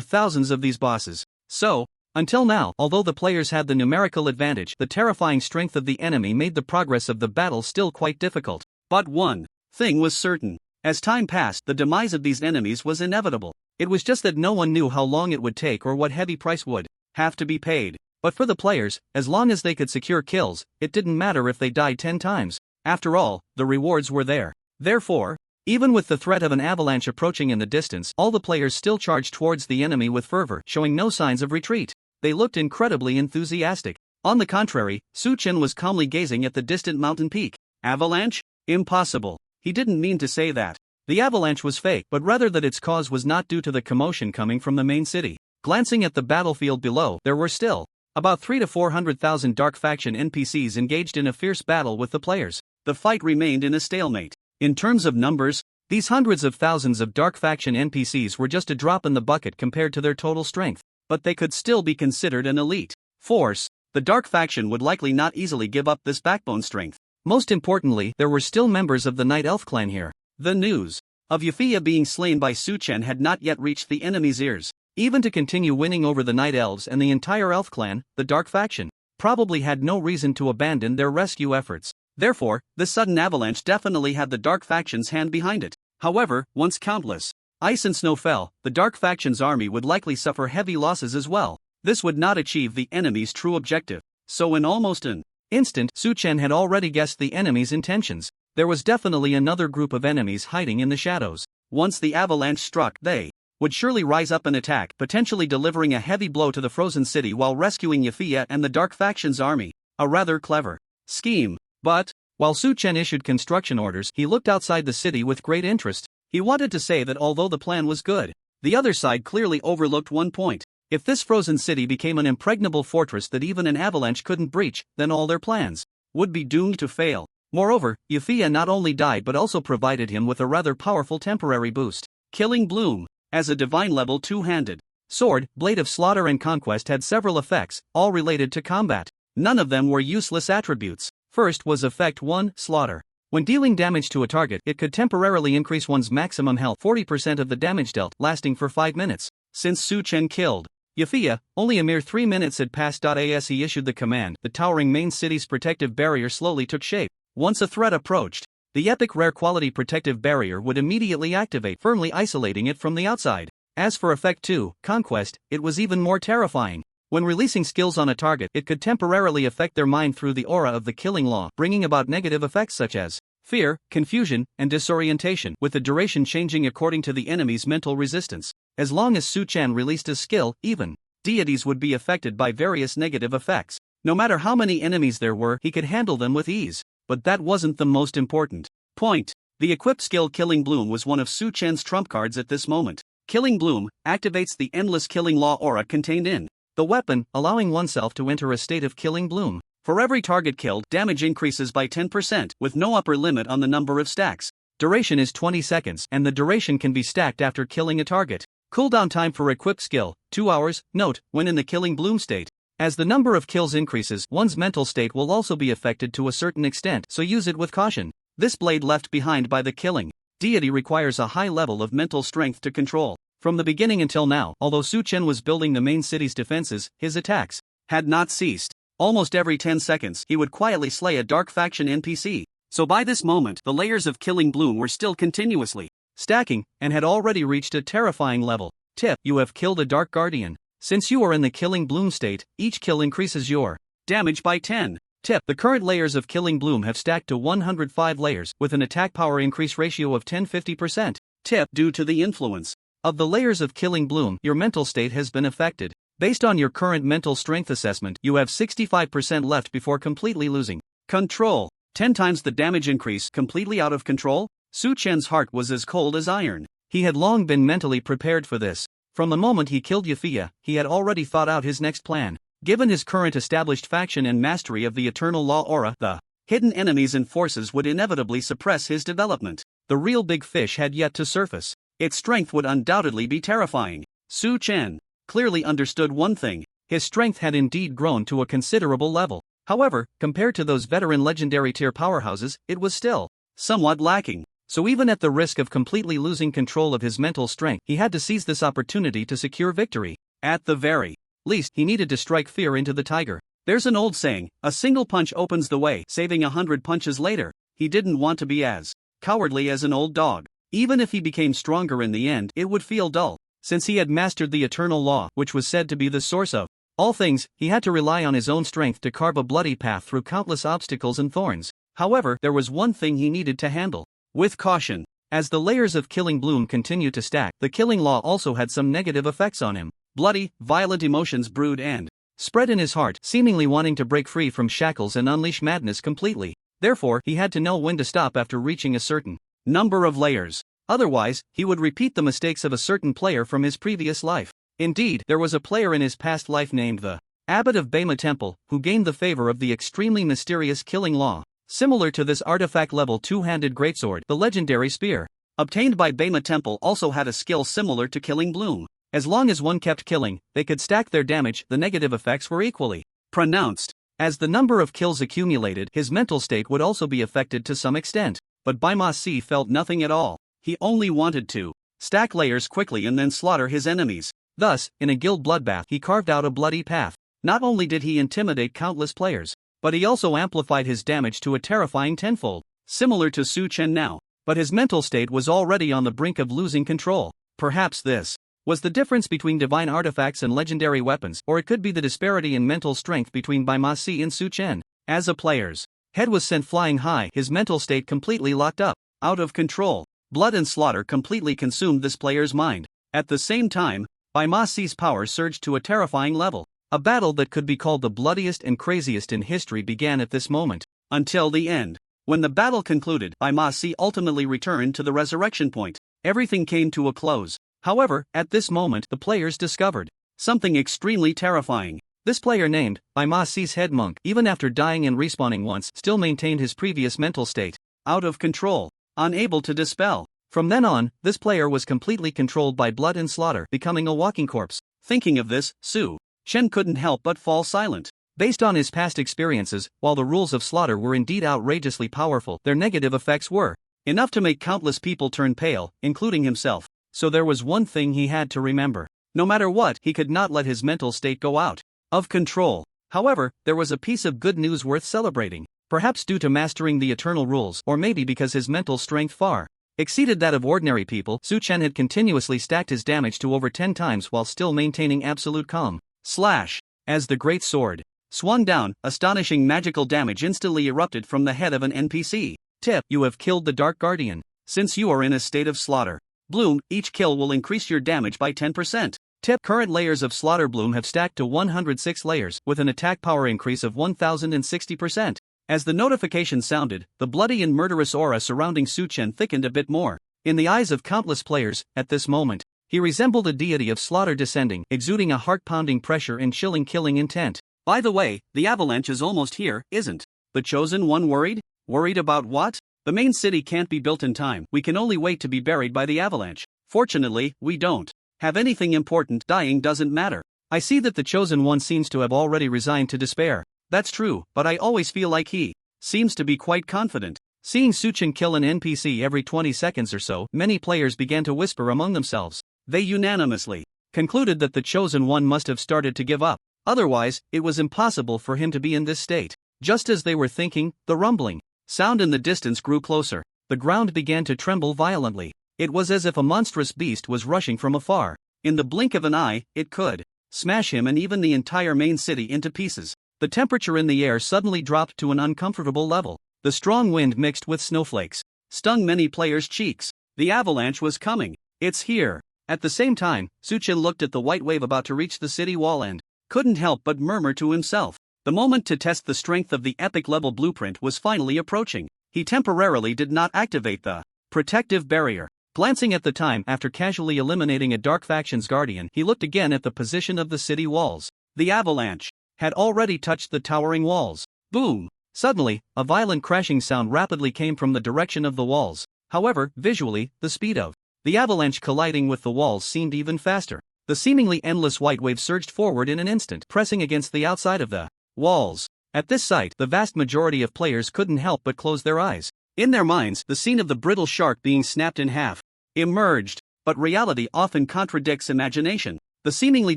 thousands of these bosses. So, until now, although the players had the numerical advantage, the terrifying strength of the enemy made the progress of the battle still quite difficult. But one thing was certain. As time passed, the demise of these enemies was inevitable. It was just that no one knew how long it would take or what heavy price would have to be paid. But for the players, as long as they could secure kills, it didn't matter if they died 10 times. After all, the rewards were there. Therefore, even with the threat of an avalanche approaching in the distance, all the players still charged towards the enemy with fervor, showing no signs of retreat. They looked incredibly enthusiastic. On the contrary, Su Chen was calmly gazing at the distant mountain peak. Avalanche? Impossible. He didn't mean to say that. The avalanche was fake, but rather that its cause was not due to the commotion coming from the main city. Glancing at the battlefield below, there were still about 300,000 to 400,000 dark faction NPCs engaged in a fierce battle with the players. The fight remained in a stalemate. In terms of numbers, these hundreds of thousands of dark faction NPCs were just a drop in the bucket compared to their total strength. But they could still be considered an elite force. The dark faction would likely not easily give up this backbone strength. Most importantly, there were still members of the Night Elf clan here. The news of Yuffie being slain by Su Chen had not yet reached the enemy's ears. Even to continue winning over the Night Elves and the entire Elf clan, the dark faction probably had no reason to abandon their rescue efforts. Therefore, this sudden avalanche definitely had the dark faction's hand behind it. However, once countless ice and snow fell, the dark faction's army would likely suffer heavy losses as well. This would not achieve the enemy's true objective. So in almost an instant, Su Chen had already guessed the enemy's intentions. There was definitely another group of enemies hiding in the shadows. Once the avalanche struck, they would surely rise up and attack, potentially delivering a heavy blow to the frozen city while rescuing Yuffie and the dark faction's army. A rather clever scheme. But, while Su Chen issued construction orders, he looked outside the city with great interest. He wanted to say that although the plan was good, the other side clearly overlooked one point. If this frozen city became an impregnable fortress that even an avalanche couldn't breach, then all their plans would be doomed to fail. Moreover, Yuffie not only died but also provided him with a rather powerful temporary boost. Killing Bloom, as a divine-level two-handed sword, Blade of Slaughter and Conquest had several effects, all related to combat. None of them were useless attributes. First was Effect 1, Slaughter. When dealing damage to a target, it could temporarily increase one's maximum health 40% of the damage dealt, lasting for 5 minutes. Since Su Chen killed Yafia, only a mere 3 minutes had passed. As he issued the command, the towering main city's protective barrier slowly took shape. Once a threat approached, the epic rare quality protective barrier would immediately activate, firmly isolating it from the outside. As for Effect 2, Conquest, it was even more terrifying. When releasing skills on a target, it could temporarily affect their mind through the aura of the killing law, bringing about negative effects such as fear, confusion, and disorientation, with the duration changing according to the enemy's mental resistance. As long as Su Chen released his skill, even deities would be affected by various negative effects. No matter how many enemies there were, he could handle them with ease. But that wasn't the most important point. The equipped skill Killing Bloom was one of Su Chen's trump cards at this moment. Killing Bloom activates the endless killing law aura contained in the weapon, allowing oneself to enter a state of Killing Bloom. For every target killed, damage increases by 10%, with no upper limit on the number of stacks. Duration is 20 seconds, and the duration can be stacked after killing a target. Cooldown time for equipped skill, 2 hours. Note, when in the Killing Bloom state, as the number of kills increases, one's mental state will also be affected to a certain extent, so use it with caution. This blade left behind by the killing deity requires a high level of mental strength to control. From the beginning until now, although Su Chen was building the main city's defenses, his attacks had not ceased. Almost every 10 seconds, he would quietly slay a dark faction NPC. So by this moment, the layers of Killing Bloom were still continuously stacking, and had already reached a terrifying level. Tip: you have killed a Dark Guardian. Since you are in the Killing Bloom state, each kill increases your damage by 10. Tip: the current layers of Killing Bloom have stacked to 105 layers, with an attack power increase ratio of 10-50%. Tip: due to the influence of the layers of Killing Bloom, your mental state has been affected. Based on your current mental strength assessment, you have 65% left before completely losing control. 10 times the damage increase, completely out of control? Su Chen's heart was as cold as iron. He had long been mentally prepared for this. From the moment he killed Yafia, he had already thought out his next plan. Given his current established faction and mastery of the Eternal Law Aura, the hidden enemies and forces would inevitably suppress his development. The real big fish had yet to surface. Its strength would undoubtedly be terrifying. Su Chen clearly understood one thing: his strength had indeed grown to a considerable level. However, compared to those veteran legendary tier powerhouses, it was still somewhat lacking. So even at the risk of completely losing control of his mental strength, he had to seize this opportunity to secure victory. At the very least, he needed to strike fear into the tiger. There's an old saying, a single punch opens the way, saving 100 punches later. He didn't want to be as cowardly as an old dog. Even if he became stronger in the end, it would feel dull. Since he had mastered the Eternal Law, which was said to be the source of all things, he had to rely on his own strength to carve a bloody path through countless obstacles and thorns. However, there was one thing he needed to handle with caution. As the layers of Killing Bloom continued to stack, the Killing Law also had some negative effects on him. Bloody, violent emotions brewed and spread in his heart, seemingly wanting to break free from shackles and unleash madness completely. Therefore, he had to know when to stop after reaching a certain number of layers. Otherwise, he would repeat the mistakes of a certain player from his previous life. Indeed, there was a player in his past life named the Abbot of Bema Temple, who gained the favor of the extremely mysterious Killing Law. Similar to this artifact level two-handed greatsword, the legendary spear obtained by Bema Temple also had a skill similar to Killing Bloom. As long as one kept killing, they could stack their damage. The negative effects were equally pronounced. As the number of kills accumulated, his mental state would also be affected to some extent. But Baima Si felt nothing at all. He only wanted to stack layers quickly and then slaughter his enemies. Thus, in a guild bloodbath, he carved out a bloody path. Not only did he intimidate countless players, but he also amplified his damage to a terrifying tenfold. Similar to Su Chen now, but his mental state was already on the brink of losing control. Perhaps this was the difference between divine artifacts and legendary weapons, or it could be the disparity in mental strength between Baima Si and Su Chen. As a player's head was sent flying high, his mental state completely locked up, out of control. Blood and slaughter completely consumed this player's mind. At the same time, Baima Si's power surged to a terrifying level. A battle that could be called the bloodiest and craziest in history began at this moment. Until the end. When the battle concluded, Baima Si ultimately returned to the resurrection point. Everything came to a close. However, at this moment, the players discovered something extremely terrifying. This player named Baima Si's head monk, even after dying and respawning once, still maintained his previous mental state. Out of control. Unable to dispel. From then on, this player was completely controlled by blood and slaughter, becoming a walking corpse. Thinking of this, Su Chen couldn't help but fall silent. Based on his past experiences, while the rules of slaughter were indeed outrageously powerful, their negative effects were enough to make countless people turn pale, including himself. So there was one thing he had to remember. No matter what, he could not let his mental state go out of control. However, there was a piece of good news worth celebrating. Perhaps due to mastering the eternal rules, or maybe because his mental strength far exceeded that of ordinary people, Su Chen had continuously stacked his damage to over 10 times while still maintaining absolute calm. Slash. As the great sword swung down, astonishing magical damage instantly erupted from the head of an NPC. Tip: you have killed the Dark Guardian. Since you are in a state of slaughter bloom, each kill will increase your damage by 10%. Tip: current layers of slaughter bloom have stacked to 106 layers, with an attack power increase of 1060%. As the notification sounded, the bloody and murderous aura surrounding Su Chen thickened a bit more. In the eyes of countless players, at this moment, he resembled a deity of slaughter descending, exuding a heart-pounding pressure and chilling killing intent. By the way, the avalanche is almost here, isn't the Chosen One worried? Worried about what? The main city can't be built in time. We can only wait to be buried by the avalanche. Fortunately, we don't have anything important. Dying doesn't matter. I see that the Chosen One seems to have already resigned to despair. That's true, but I always feel like he seems to be quite confident. Seeing Su Chen kill an NPC every 20 seconds or so, many players began to whisper among themselves. They unanimously concluded that the Chosen One must have started to give up. Otherwise, it was impossible for him to be in this state. Just as they were thinking, the rumbling sound in the distance grew closer. The ground began to tremble violently. It was as if a monstrous beast was rushing from afar. In the blink of an eye, it could smash him and even the entire main city into pieces. The temperature in the air suddenly dropped to an uncomfortable level. The strong wind mixed with snowflakes stung many players' cheeks. The avalanche was coming. It's here. At the same time, Su Chen looked at the white wave about to reach the city wall and couldn't help but murmur to himself. The moment to test the strength of the epic level blueprint was finally approaching. He temporarily did not activate the protective barrier. Glancing at the time after casually eliminating a dark faction's guardian, he looked again at the position of the city walls. The avalanche had already touched the towering walls. Boom! Suddenly, a violent crashing sound rapidly came from the direction of the walls. However, visually, the speed of the avalanche colliding with the walls seemed even faster. The seemingly endless white wave surged forward in an instant, pressing against the outside of the walls. At this sight, the vast majority of players couldn't help but close their eyes. In their minds, the scene of the brittle shark being snapped in half emerged. But reality often contradicts imagination. The seemingly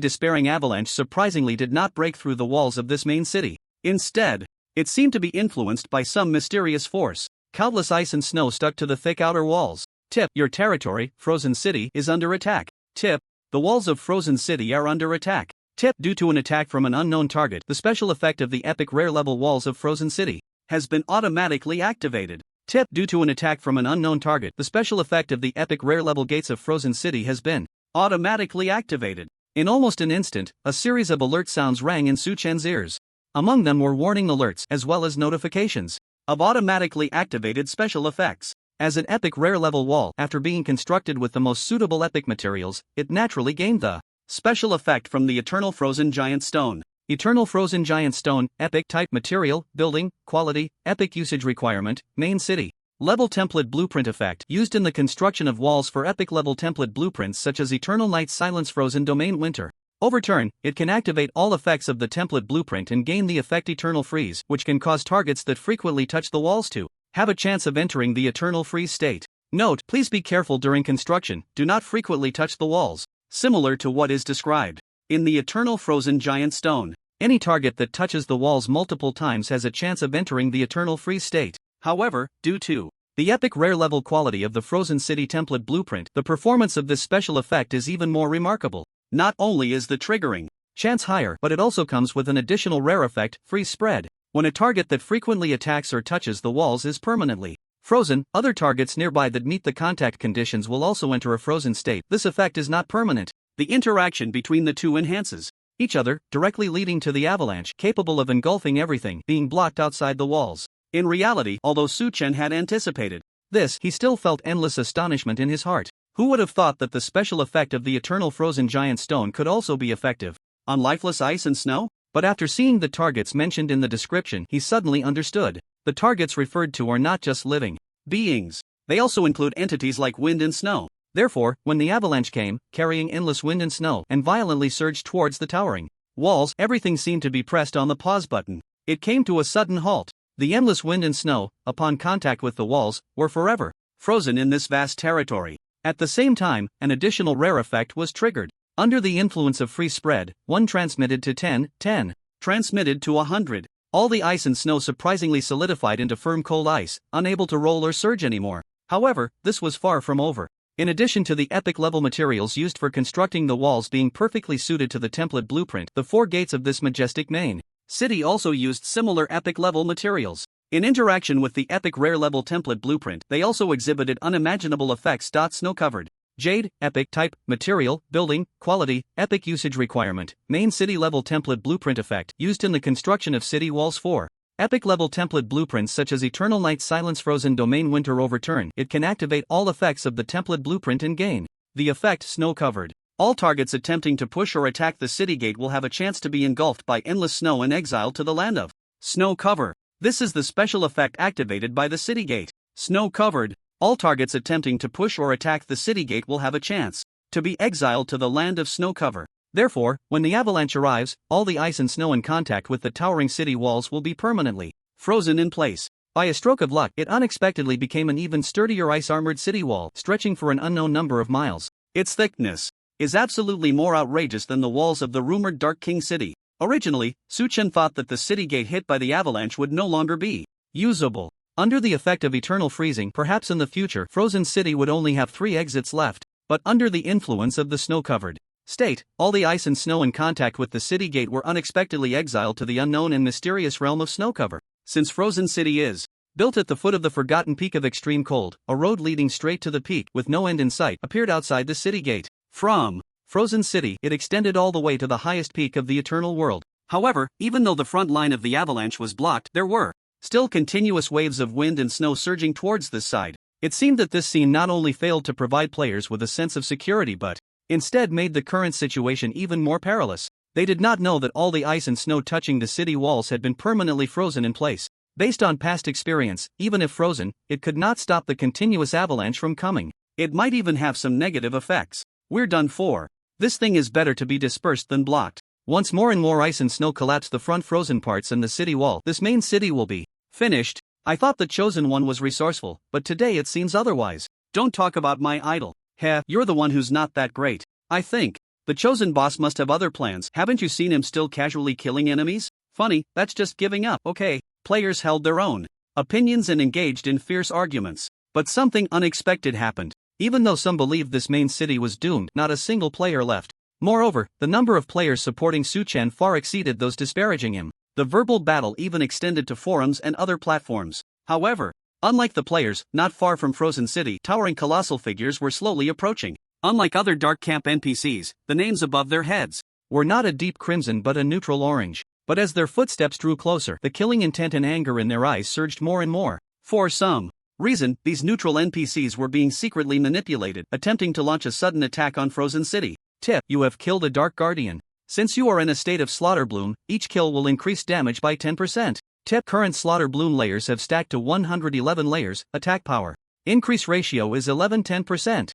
despairing avalanche surprisingly did not break through the walls of this main city. Instead, it seemed to be influenced by some mysterious force. Countless ice and snow stuck to the thick outer walls. Tip: your territory, Frozen City, is under attack. Tip: the walls of Frozen City are under attack. Tip: due to an attack from an unknown target, the special effect of the epic rare level walls of Frozen City has been automatically activated. Tip: due to an attack from an unknown target, the special effect of the epic rare level gates of Frozen City has been automatically activated. In almost an instant, a series of alert sounds rang in Su Chen's ears. Among them were warning alerts as well as notifications of automatically activated special effects. As an epic rare level wall, after being constructed with the most suitable epic materials, it naturally gained the special effect from the Eternal Frozen Giant Stone. Eternal Frozen Giant Stone, epic type material, building, quality, epic usage requirement, main city. Level template blueprint effect used in the construction of walls for epic level template blueprints such as Eternal Night Silence Frozen Domain Winter. Overturn, it can activate all effects of the template blueprint and gain the effect Eternal Freeze, which can cause targets that frequently touch the walls to have a chance of entering the Eternal Freeze state. Note: please be careful during construction, do not frequently touch the walls. Similar to what is described in the Eternal Frozen Giant Stone, any target that touches the walls multiple times has a chance of entering the Eternal Freeze state. However, due to the epic rare level quality of the Frozen City template blueprint, the performance of this special effect is even more remarkable. Not only is the triggering chance higher, but it also comes with an additional rare effect, Freeze Spread. When a target that frequently attacks or touches the walls is permanently frozen, other targets nearby that meet the contact conditions will also enter a frozen state. This effect is not permanent. The interaction between the two enhances each other, directly leading to the avalanche, capable of engulfing everything, being blocked outside the walls. In reality, although Su Chen had anticipated this, he still felt endless astonishment in his heart. Who would have thought that the special effect of the Eternal Frozen Giant Stone could also be effective on lifeless ice and snow? But after seeing the targets mentioned in the description, he suddenly understood. The targets referred to are not just living beings. They also include entities like wind and snow. Therefore, when the avalanche came, carrying endless wind and snow, and violently surged towards the towering walls, everything seemed to be pressed on the pause button. It came to a sudden halt. The endless wind and snow, upon contact with the walls, were forever frozen in this vast territory. At the same time, an additional rare effect was triggered. Under the influence of free spread, 1 transmitted to 10, 10 transmitted to 100. All the ice and snow surprisingly solidified into firm cold ice, unable to roll or surge anymore. However, this was far from over. In addition to the epic level materials used for constructing the walls being perfectly suited to the template blueprint, the 4 gates of this majestic main city also used similar epic level materials. In interaction with the epic rare level template blueprint, they also exhibited unimaginable effects. Snow-covered jade, epic type, material, building, quality, epic usage requirement, main city level template blueprint effect used in the construction of city walls. 4. Epic level template blueprints such as Eternal Night Silence Frozen Domain Winter Overturn. It can activate all effects of the template blueprint and gain the effect snow-covered. All targets attempting to push or attack the city gate will have a chance to be engulfed by endless snow and exiled to the land of snow cover. This is the special effect activated by the city gate. Snow covered. All targets attempting to push or attack the city gate will have a chance to be exiled to the land of snow cover. Therefore, when the avalanche arrives, all the ice and snow in contact with the towering city walls will be permanently frozen in place. By a stroke of luck, it unexpectedly became an even sturdier ice-armored city wall, stretching for an unknown number of miles. Its thickness is absolutely more outrageous than the walls of the rumored Dark King City. Originally, Su-Chen thought that the city gate hit by the avalanche would no longer be usable. Under the effect of eternal freezing, perhaps in the future, Frozen City would only have 3 exits left. But under the influence of the snow-covered state, all the ice and snow in contact with the city gate were unexpectedly exiled to the unknown and mysterious realm of snow cover. Since Frozen City is built at the foot of the forgotten peak of extreme cold, a road leading straight to the peak, with no end in sight, appeared outside the city gate. From Frozen City, it extended all the way to the highest peak of the eternal world. However, even though the front line of the avalanche was blocked, there were still continuous waves of wind and snow surging towards this side. It seemed that this scene not only failed to provide players with a sense of security but instead made the current situation even more perilous. They did not know that all the ice and snow touching the city walls had been permanently frozen in place. Based on past experience, even if frozen, it could not stop the continuous avalanche from coming. It might even have some negative effects. We're done for. This thing is better to be dispersed than blocked. Once more and more ice and snow collapse the front frozen parts and the city wall, this main city will be finished. I thought the Chosen One was resourceful, but today it seems otherwise. Don't talk about my idol. Heh, you're the one who's not that great. I think the Chosen Boss must have other plans. Haven't you seen him still casually killing enemies? Funny, that's just giving up. Okay, players held their own opinions and engaged in fierce arguments. But something unexpected happened. Even though some believed this main city was doomed, not a single player left. Moreover, the number of players supporting Su-Chen far exceeded those disparaging him. The verbal battle even extended to forums and other platforms. However, unlike the players, not far from Frozen City, towering colossal figures were slowly approaching. Unlike other Dark Camp NPCs, the names above their heads were not a deep crimson but a neutral orange. But as their footsteps drew closer, the killing intent and anger in their eyes surged more and more. For some reason, these neutral NPCs were being secretly manipulated, attempting to launch a sudden attack on Frozen City. Tip: you have killed a Dark Guardian. Since you are in a state of Slaughter Bloom, each kill will increase damage by 10%. Tip: current Slaughter Bloom layers have stacked to 111 layers, attack power. Increase ratio is 11-10%.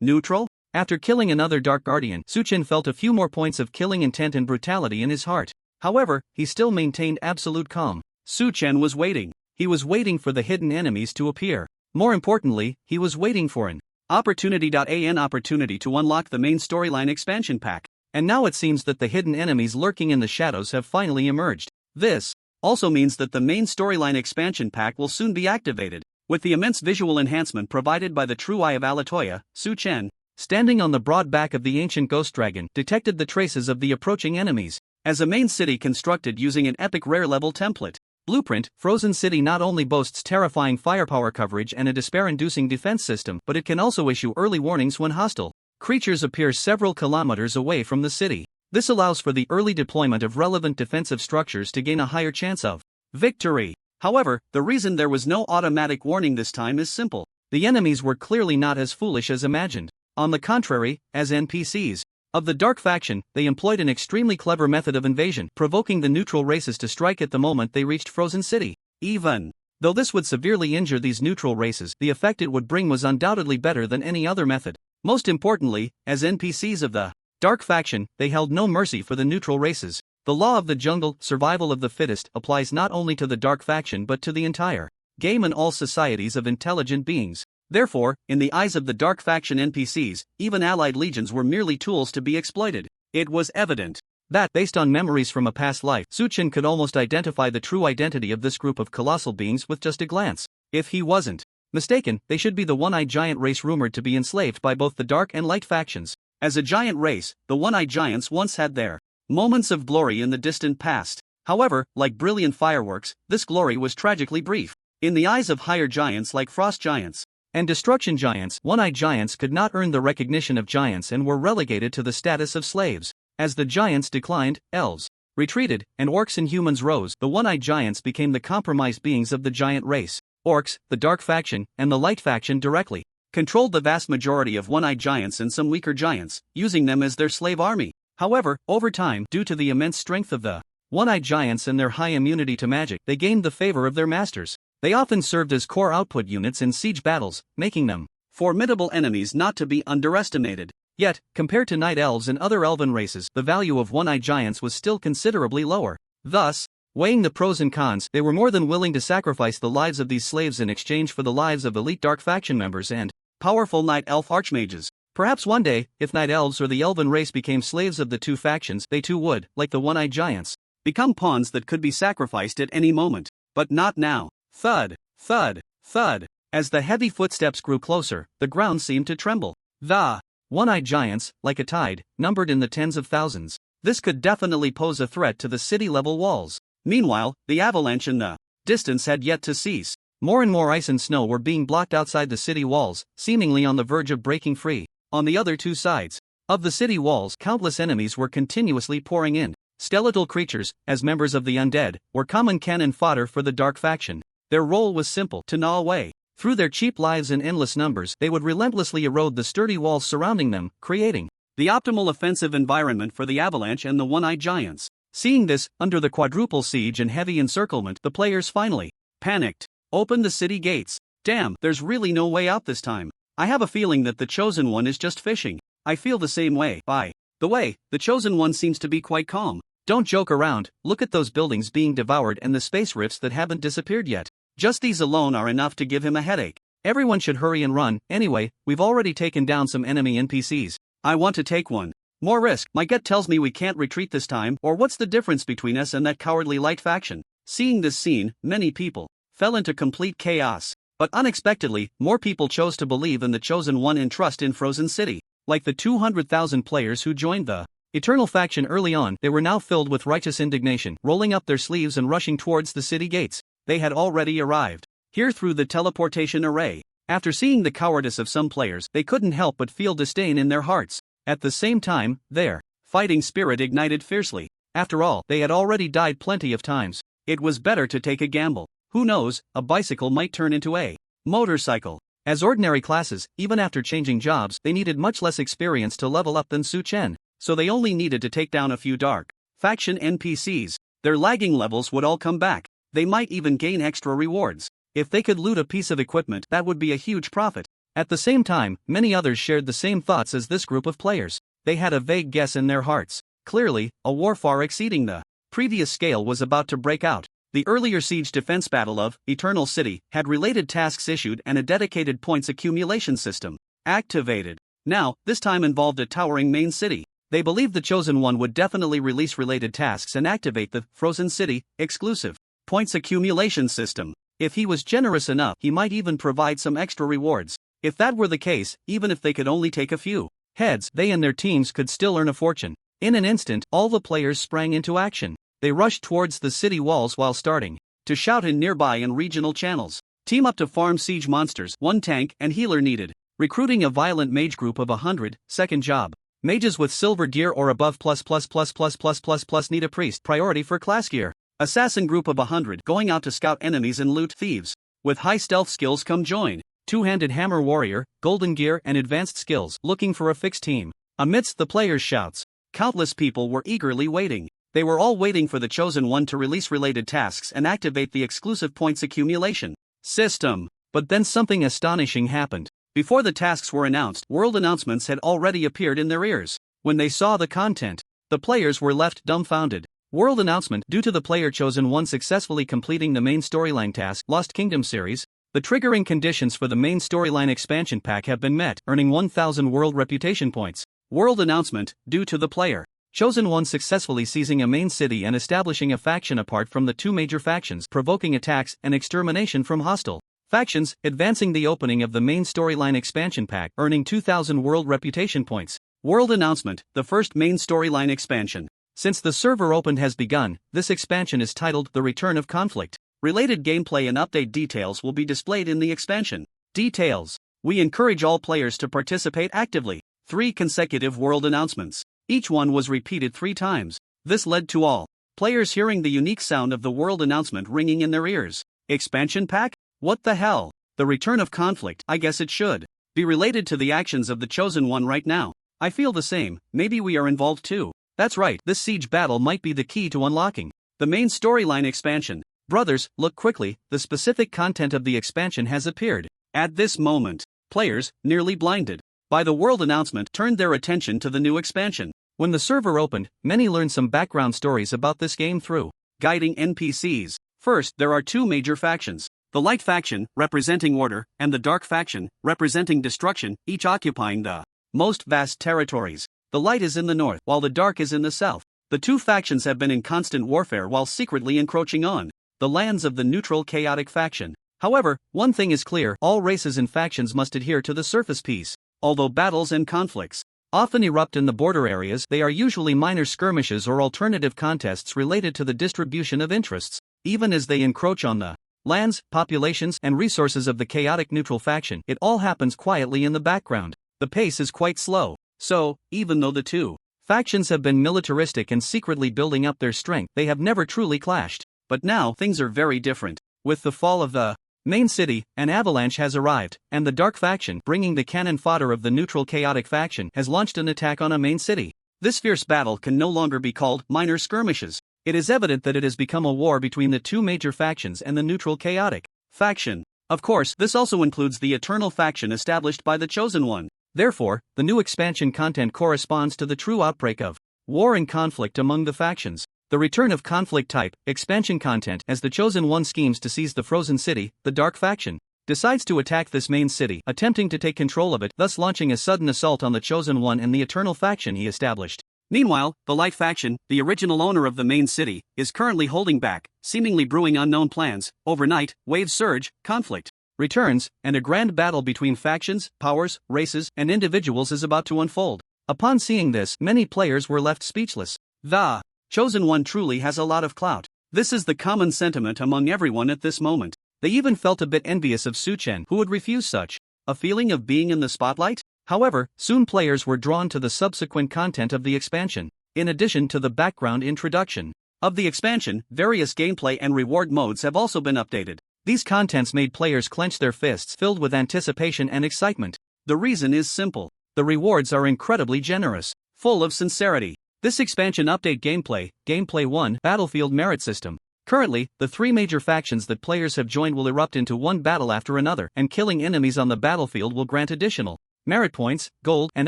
Neutral? After killing another Dark Guardian, Su-Chen felt a few more points of killing intent and brutality in his heart. However, he still maintained absolute calm. Su-Chen was waiting. He was waiting for the hidden enemies to appear. More importantly, he was waiting for an opportunity to unlock the main storyline expansion pack. And now it seems that the hidden enemies lurking in the shadows have finally emerged. This also means that the main storyline expansion pack will soon be activated. With the immense visual enhancement provided by the True Eye of Alatoya, Su-Chen, standing on the broad back of the ancient ghost dragon, detected the traces of the approaching enemies. As a main city constructed using an epic rare level template blueprint, Frozen City not only boasts terrifying firepower coverage and a despair-inducing defense system, but it can also issue early warnings when hostile creatures appear several kilometers away from the city. This allows for the early deployment of relevant defensive structures to gain a higher chance of victory. However, the reason there was no automatic warning this time is simple. The enemies were clearly not as foolish as imagined. On the contrary, as NPCs of the Dark Faction, they employed an extremely clever method of invasion, provoking the neutral races to strike at the moment they reached Frozen City. Even though this would severely injure these neutral races, the effect it would bring was undoubtedly better than any other method. Most importantly, as NPCs of the Dark faction, they held no mercy for the neutral races. The law of the jungle, survival of the fittest, applies not only to the dark faction but to the entire game and all societies of intelligent beings. Therefore, in the eyes of the dark faction NPCs, even allied legions were merely tools to be exploited. It was evident that, based on memories from a past life, Suchen could almost identify the true identity of this group of colossal beings with just a glance. If he wasn't mistaken, they should be the one-eyed giant race rumored to be enslaved by both the dark and light factions. As a giant race, the one-eyed giants once had their moments of glory in the distant past. However, like brilliant fireworks, this glory was tragically brief. In the eyes of higher giants like frost giants and destruction giants, one-eyed giants could not earn the recognition of giants and were relegated to the status of slaves. As the giants declined, elves retreated, and orcs and humans rose, the one-eyed giants became the compromised beings of the giant race. Orcs, the dark faction, and the light faction directly controlled the vast majority of one-eyed giants and some weaker giants, using them as their slave army. However, over time, due to the immense strength of the one-eyed giants and their high immunity to magic, they gained the favor of their masters. They often served as core output units in siege battles, making them formidable enemies not to be underestimated. Yet, compared to night elves and other elven races, the value of one-eyed giants was still considerably lower. Thus, weighing the pros and cons, they were more than willing to sacrifice the lives of these slaves in exchange for the lives of elite dark faction members and powerful night elf archmages. Perhaps one day, if night elves or the elven race became slaves of the two factions, they too would, like the one-eyed giants, become pawns that could be sacrificed at any moment. But not now. Thud, thud, thud. As the heavy footsteps grew closer, the ground seemed to tremble. The one-eyed giants, like a tide, numbered in the tens of thousands. This could definitely pose a threat to the city-level walls. Meanwhile, the avalanche in the distance had yet to cease. More and more ice and snow were being blocked outside the city walls, seemingly on the verge of breaking free. On the other two sides of the city walls, countless enemies were continuously pouring in. Skeletal creatures, as members of the undead, were common cannon fodder for the dark faction. Their role was simple: to gnaw away. Through their cheap lives in endless numbers, they would relentlessly erode the sturdy walls surrounding them, creating the optimal offensive environment for the avalanche and the one-eyed giants. Seeing this, under the quadruple siege and heavy encirclement, the players finally panicked. Opened the city gates. Damn, there's really no way out this time. I have a feeling that the Chosen One is just fishing. I feel the same way. By the way, the Chosen One seems to be quite calm. Don't joke around, look at those buildings being devoured and the space rifts that haven't disappeared yet. Just these alone are enough to give him a headache. Everyone should hurry and run. Anyway, we've already taken down some enemy NPCs. I want to take one more risk. My gut tells me we can't retreat this time, or what's the difference between us and that cowardly light faction? Seeing this scene, many people fell into complete chaos. But unexpectedly, more people chose to believe in the Chosen One and trust in Frozen City. Like the 200,000 players who joined the Eternal faction early on, they were now filled with righteous indignation, rolling up their sleeves and rushing towards the city gates. They had already arrived here through the teleportation array. After seeing the cowardice of some players, they couldn't help but feel disdain in their hearts. At the same time, their fighting spirit ignited fiercely. After all, they had already died plenty of times. It was better to take a gamble. Who knows, a bicycle might turn into a motorcycle. As ordinary classes, even after changing jobs, they needed much less experience to level up than Su Chen, so they only needed to take down a few dark faction NPCs. Their lagging levels would all come back. They might even gain extra rewards. If they could loot a piece of equipment, that would be a huge profit. At the same time, many others shared the same thoughts as this group of players. They had a vague guess in their hearts. Clearly, a war far exceeding the previous scale was about to break out. The earlier siege defense battle of Eternal City had related tasks issued and a dedicated points accumulation system activated. Now, this time involved a towering main city. They believed the Chosen One would definitely release related tasks and activate the Frozen City exclusive points accumulation system. If he was generous enough, he might even provide some extra rewards. If that were the case, even if they could only take a few heads, they and their teams could still earn a fortune. In an instant, all the players sprang into action. They rushed towards the city walls while starting to shout in nearby and regional channels. Team up to farm siege monsters, 1 tank and healer needed. Recruiting a violent mage group of 100, second job. Mages with silver gear or above +++++++ need a priest, priority for class gear. Assassin group of 100 going out to scout enemies and loot. Thieves with high stealth skills come join. Two-handed hammer warrior, golden gear and advanced skills, looking for a fixed team. Amidst the players' shouts, countless people were eagerly waiting. They were all waiting for the Chosen One to release related tasks and activate the exclusive points accumulation system. But then something astonishing happened. Before the tasks were announced, world announcements had already appeared in their ears. When they saw the content, the players were left dumbfounded. World announcement: due to the player chosen one successfully completing the main storyline task, Lost Kingdom series, the triggering conditions for the main storyline expansion pack have been met, earning 1000 world reputation points. World announcement: due to the player chosen one successfully seizing a main city and establishing a faction apart from the two major factions, provoking attacks and extermination from hostile factions, advancing the opening of the main storyline expansion pack, earning 2000 world reputation points. World announcement: the first main storyline expansion since the server opened has begun. This expansion is titled The Return of Conflict. Related gameplay and update details will be displayed in the expansion. Details: we encourage all players to participate actively. 3 consecutive world announcements. Each one was repeated 3 times. This led to all players hearing the unique sound of the world announcement ringing in their ears. Expansion pack? What the hell? The Return of Conflict, I guess it should be related to the actions of the Chosen One right now. I feel the same, maybe we are involved too. That's right, this siege battle might be the key to unlocking the main storyline expansion. Brothers, look quickly, the specific content of the expansion has appeared. At this moment, players, nearly blinded by the world announcement, turned their attention to the new expansion. When the server opened, many learned some background stories about this game through guiding NPCs. First, there are 2 major factions: the Light faction, representing order, and the Dark faction, representing destruction, each occupying the most vast territories. The Light is in the north, while the Dark is in the south. The 2 factions have been in constant warfare while secretly encroaching on the lands of the neutral chaotic faction. However, one thing is clear: all races and factions must adhere to the surface peace. Although battles and conflicts often erupt in the border areas, they are usually minor skirmishes or alternative contests related to the distribution of interests. Even as they encroach on the lands, populations, and resources of the chaotic neutral faction, it all happens quietly in the background. The pace is quite slow. So, even though the 2 factions have been militaristic and secretly building up their strength, they have never truly clashed. But now, things are very different. With the fall of the main city, an avalanche has arrived, and the Dark faction, bringing the cannon fodder of the neutral chaotic faction, has launched an attack on a main city. This fierce battle can no longer be called minor skirmishes. It is evident that it has become a war between the 2 major factions and the neutral chaotic faction. Of course, this also includes the eternal faction established by the Chosen One. Therefore, the new expansion content corresponds to the true outbreak of war and conflict among the factions. The Return of Conflict type expansion content: as the Chosen One schemes to seize the frozen city, the Dark faction decides to attack this main city, attempting to take control of it, thus launching a sudden assault on the Chosen One and the eternal faction he established. Meanwhile, the Light faction, the original owner of the main city, is currently holding back, seemingly brewing unknown plans. Overnight, wave surge, conflict returns, and a grand battle between factions, powers, races, and individuals is about to unfold. Upon seeing this, many players were left speechless. The Chosen One truly has a lot of clout. This is the common sentiment among everyone at this moment. They even felt a bit envious of Suchen, who would refuse such a feeling of being in the spotlight. However, soon players were drawn to the subsequent content of the expansion. In addition to the background introduction of the expansion, various gameplay and reward modes have also been updated. These contents made players clench their fists, filled with anticipation and excitement. The reason is simple: the rewards are incredibly generous, full of sincerity. This expansion update Gameplay 1, Battlefield Merit System. Currently, the 3 major factions that players have joined will erupt into one battle after another, and killing enemies on the battlefield will grant additional merit points, gold, and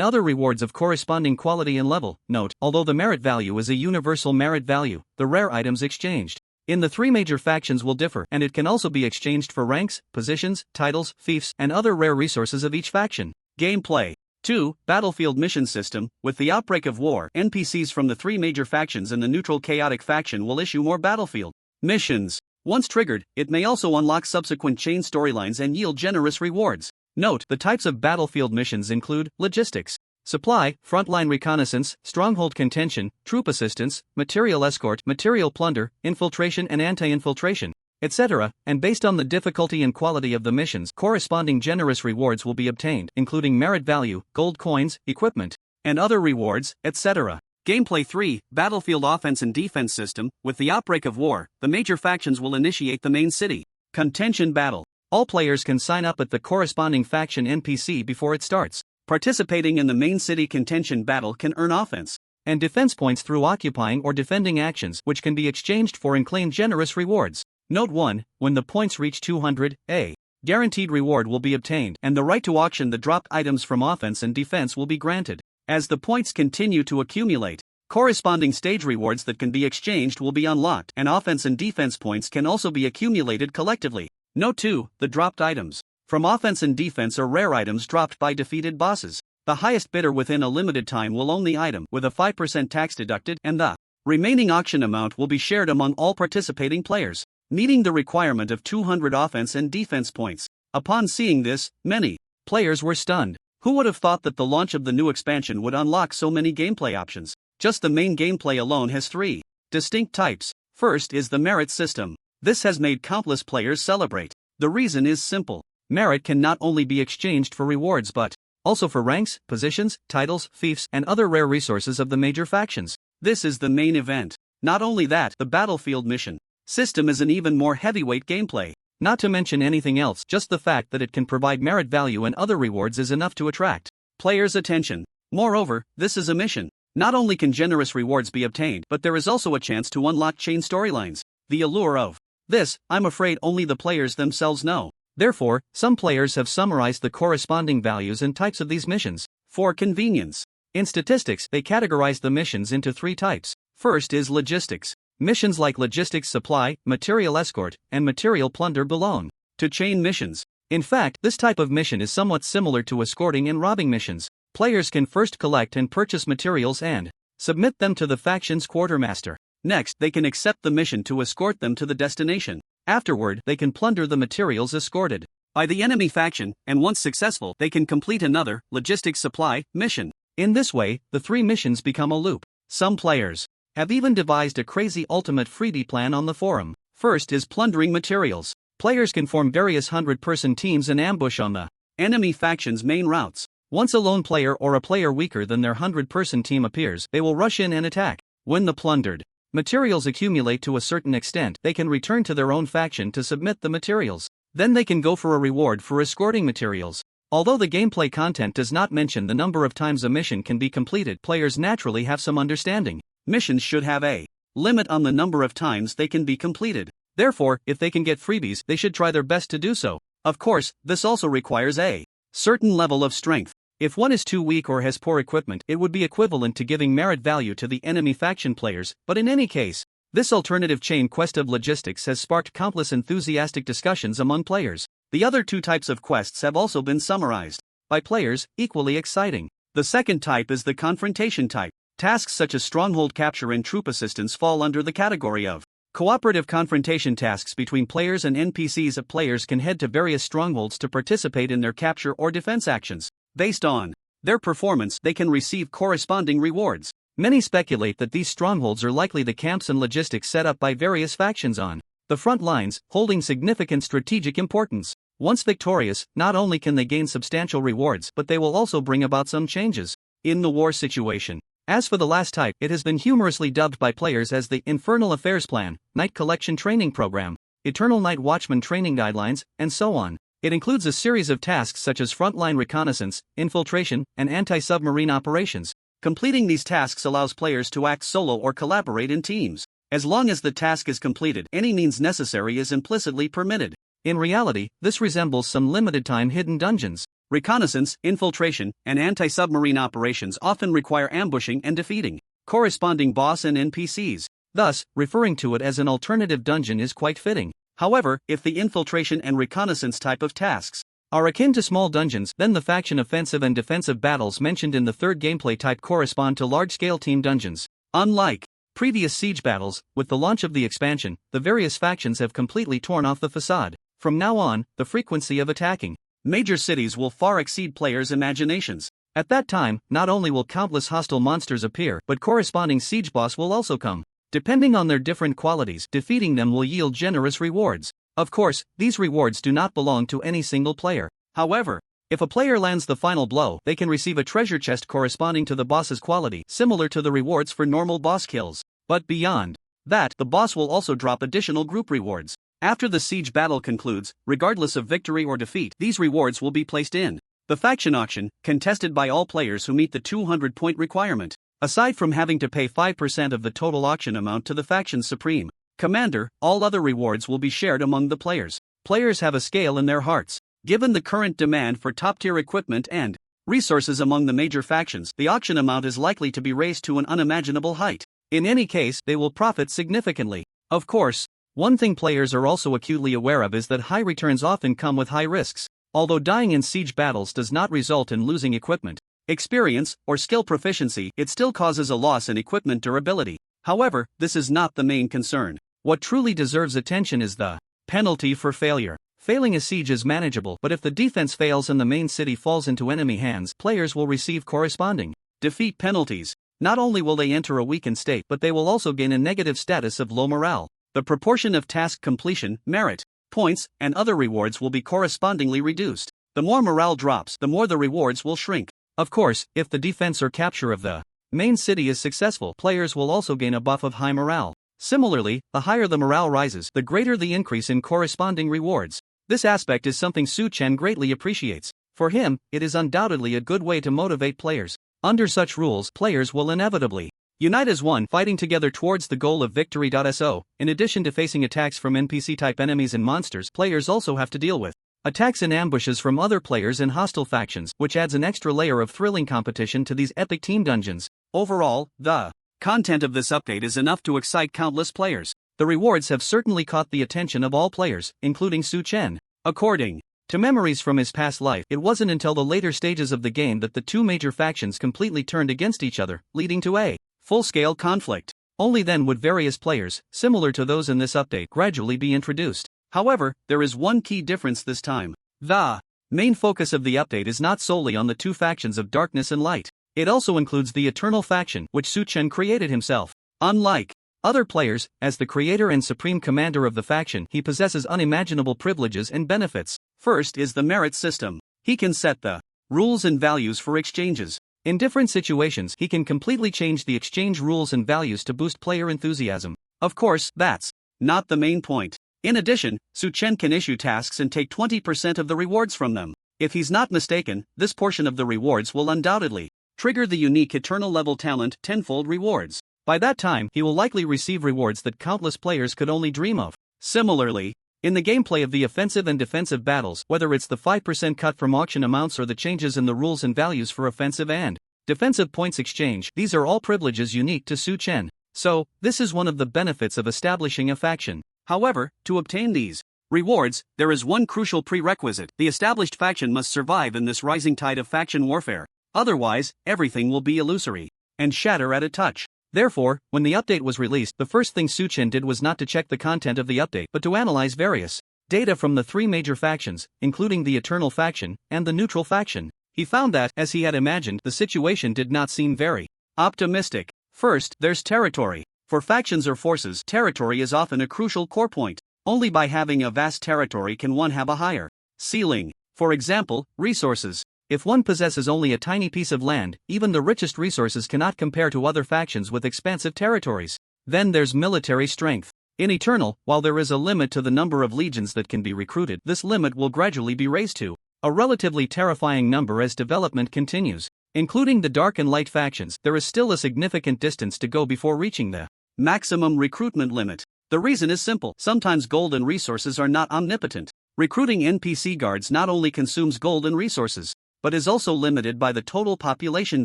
other rewards of corresponding quality and level. Note: although the merit value is a universal merit value, the rare items exchanged in the 3 major factions will differ, and it can also be exchanged for ranks, positions, titles, fiefs, and other rare resources of each faction. Gameplay 2. Battlefield Mission System. With the outbreak of war, NPCs from the 3 major factions and the neutral chaotic faction will issue more battlefield missions. Once triggered, it may also unlock subsequent chain storylines and yield generous rewards. Note: the types of battlefield missions include logistics, supply, frontline reconnaissance, stronghold contention, troop assistance, material escort, material plunder, infiltration and anti-infiltration, etc., and based on the difficulty and quality of the missions, corresponding generous rewards will be obtained, including merit value, gold coins, equipment, and other rewards, etc. Gameplay 3, Battlefield Offense and Defense System. With the outbreak of war, the major factions will initiate the main city contention battle. All players can sign up at the corresponding faction NPC before it starts. Participating in the main city contention battle can earn offense and defense points through occupying or defending actions, which can be exchanged for and claim generous rewards. Note 1, when the points reach 200, a guaranteed reward will be obtained, and the right to auction the dropped items from offense and defense will be granted. As the points continue to accumulate, corresponding stage rewards that can be exchanged will be unlocked, and offense and defense points can also be accumulated collectively. Note 2, the dropped items. From offense and defense are rare items dropped by defeated bosses. The highest bidder within a limited time will own the item, with a 5% tax deducted, and the remaining auction amount will be shared among all participating players, meeting the requirement of 200 offense and defense points. Upon seeing this, many players were stunned. Who would have thought that the launch of the new expansion would unlock so many gameplay options? Just the main gameplay alone has 3 distinct types. First is the merit system. This has made countless players celebrate. The reason is simple. Merit can not only be exchanged for rewards but also for ranks, positions, titles, fiefs, and other rare resources of the major factions. This is the main event. Not only that, the battlefield mission system is an even more heavyweight gameplay. Not to mention anything else, just the fact that it can provide merit value and other rewards is enough to attract players' attention. Moreover, this is a mission. Not only can generous rewards be obtained, but there is also a chance to unlock chain storylines. The allure of this, I'm afraid only the players themselves know. Therefore, some players have summarized the corresponding values and types of these missions for convenience. In statistics, they categorize the missions into 3 types. First is logistics. Missions like logistics supply, material escort, and material plunder belong to chain missions. In fact, this type of mission is somewhat similar to escorting and robbing missions. Players can first collect and purchase materials and submit them to the faction's quartermaster. Next, they can accept the mission to escort them to the destination. Afterward, they can plunder the materials escorted by the enemy faction, and once successful, they can complete another logistics supply mission. In this way, the 3 missions become a loop. Some players have even devised a crazy ultimate freebie plan on the forum. First is plundering materials. Players can form various 100-person teams and ambush on the enemy faction's main routes. Once a lone player or a player weaker than their 100-person team appears, they will rush in and attack. When the plundered materials accumulate to a certain extent, they can return to their own faction to submit the materials. Then they can go for a reward for escorting materials. Although the gameplay content does not mention the number of times a mission can be completed, players naturally have some understanding. Missions should have a limit on the number of times they can be completed. Therefore, if they can get freebies, they should try their best to do so. Of course, this also requires a certain level of strength. If one is too weak or has poor equipment, it would be equivalent to giving merit value to the enemy faction players, but in any case, this alternative chain quest of logistics has sparked countless enthusiastic discussions among players. The other 2 types of quests have also been summarized by players, equally exciting. The second type is the confrontation type. Tasks such as stronghold capture and troop assistance fall under the category of cooperative confrontation tasks between players and NPCs. Players can head to various strongholds to participate in their capture or defense actions. Based on their performance, they can receive corresponding rewards. Many speculate that these strongholds are likely the camps and logistics set up by various factions on the front lines, holding significant strategic importance. Once victorious, not only can they gain substantial rewards, but they will also bring about some changes in the war situation. As for the last type, it has been humorously dubbed by players as the Infernal Affairs Plan, Night Collection Training Program, Eternal Night Watchman Training Guidelines, and so on. It includes a series of tasks such as frontline reconnaissance, infiltration, and anti-submarine operations. Completing these tasks allows players to act solo or collaborate in teams. As long as the task is completed, any means necessary is implicitly permitted. In reality, this resembles some limited-time hidden dungeons. Reconnaissance, infiltration, and anti-submarine operations often require ambushing and defeating corresponding boss and NPCs. Thus, referring to it as an alternative dungeon is quite fitting. However, if the infiltration and reconnaissance type of tasks are akin to small dungeons, then the faction offensive and defensive battles mentioned in the third gameplay type correspond to large-scale team dungeons. Unlike previous siege battles, with the launch of the expansion, the various factions have completely torn off the facade. From now on, the frequency of attacking major cities will far exceed players' imaginations. At that time, not only will countless hostile monsters appear, but corresponding siege boss will also come. Depending on their different qualities, defeating them will yield generous rewards. Of course, these rewards do not belong to any single player. However, if a player lands the final blow, they can receive a treasure chest corresponding to the boss's quality, similar to the rewards for normal boss kills. But beyond that, the boss will also drop additional group rewards. After the siege battle concludes, regardless of victory or defeat, these rewards will be placed in the faction auction, contested by all players who meet the 200-point requirement. Aside from having to pay 5% of the total auction amount to the faction's supreme commander, all other rewards will be shared among the players. Players have a scale in their hearts. Given the current demand for top-tier equipment and resources among the major factions, the auction amount is likely to be raised to an unimaginable height. In any case, they will profit significantly. Of course, one thing players are also acutely aware of is that high returns often come with high risks. Although dying in siege battles does not result in losing equipment, experience, or skill proficiency, it still causes a loss in equipment durability. However, this is not the main concern. What truly deserves attention is the penalty for failure. Failing a siege is manageable, but if the defense fails and the main city falls into enemy hands, players will receive corresponding defeat penalties. Not only will they enter a weakened state, but they will also gain a negative status of low morale. The proportion of task completion, merit, points, and other rewards will be correspondingly reduced. The more morale drops, the more the rewards will shrink. Of course, if the defense or capture of the main city is successful, players will also gain a buff of high morale. Similarly, the higher the morale rises, the greater the increase in corresponding rewards. This aspect is something Su Chen greatly appreciates. For him, it is undoubtedly a good way to motivate players. Under such rules, players will inevitably unite as one, fighting together towards the goal of victory. So, in addition to facing attacks from NPC-type enemies and monsters, players also have to deal with attacks and ambushes from other players and hostile factions, which adds an extra layer of thrilling competition to these epic team dungeons. Overall, the content of this update is enough to excite countless players. The rewards have certainly caught the attention of all players, including Su Chen. According to memories from his past life, it wasn't until the later stages of the game that the two major factions completely turned against each other, leading to a full-scale conflict. Only then would various players, similar to those in this update, gradually be introduced. However, there is one key difference this time. The main focus of the update is not solely on the two factions of darkness and light. It also includes the Eternal faction, which Su Chen created himself. Unlike other players, as the creator and supreme commander of the faction, he possesses unimaginable privileges and benefits. First is the merit system. He can set the rules and values for exchanges. In different situations, he can completely change the exchange rules and values to boost player enthusiasm. Of course, that's not the main point. In addition, Su Chen can issue tasks and take 20% of the rewards from them. If he's not mistaken, this portion of the rewards will undoubtedly trigger the unique Eternal level talent tenfold rewards. By that time, he will likely receive rewards that countless players could only dream of. Similarly, in the gameplay of the offensive and defensive battles, whether it's the 5% cut from auction amounts or the changes in the rules and values for offensive and defensive points exchange, these are all privileges unique to Su Chen. So, this is one of the benefits of establishing a faction. However, to obtain these rewards, there is one crucial prerequisite. The established faction must survive in this rising tide of faction warfare. Otherwise, everything will be illusory and shatter at a touch. Therefore, when the update was released, the first thing Su Chen did was not to check the content of the update, but to analyze various data from the three major factions, including the Eternal faction and the Neutral faction. He found that, as he had imagined, the situation did not seem very optimistic. First, there's territory. For factions or forces, territory is often a crucial core point. Only by having a vast territory can one have a higher ceiling. For example, resources. If one possesses only a tiny piece of land, even the richest resources cannot compare to other factions with expansive territories. Then there's military strength. In Eternal, while there is a limit to the number of legions that can be recruited, this limit will gradually be raised to a relatively terrifying number as development continues. Including the dark and light factions, there is still a significant distance to go before reaching the maximum recruitment limit. The reason is simple. Sometimes gold and resources are not omnipotent. Recruiting NPC guards not only consumes gold and resources, but is also limited by the total population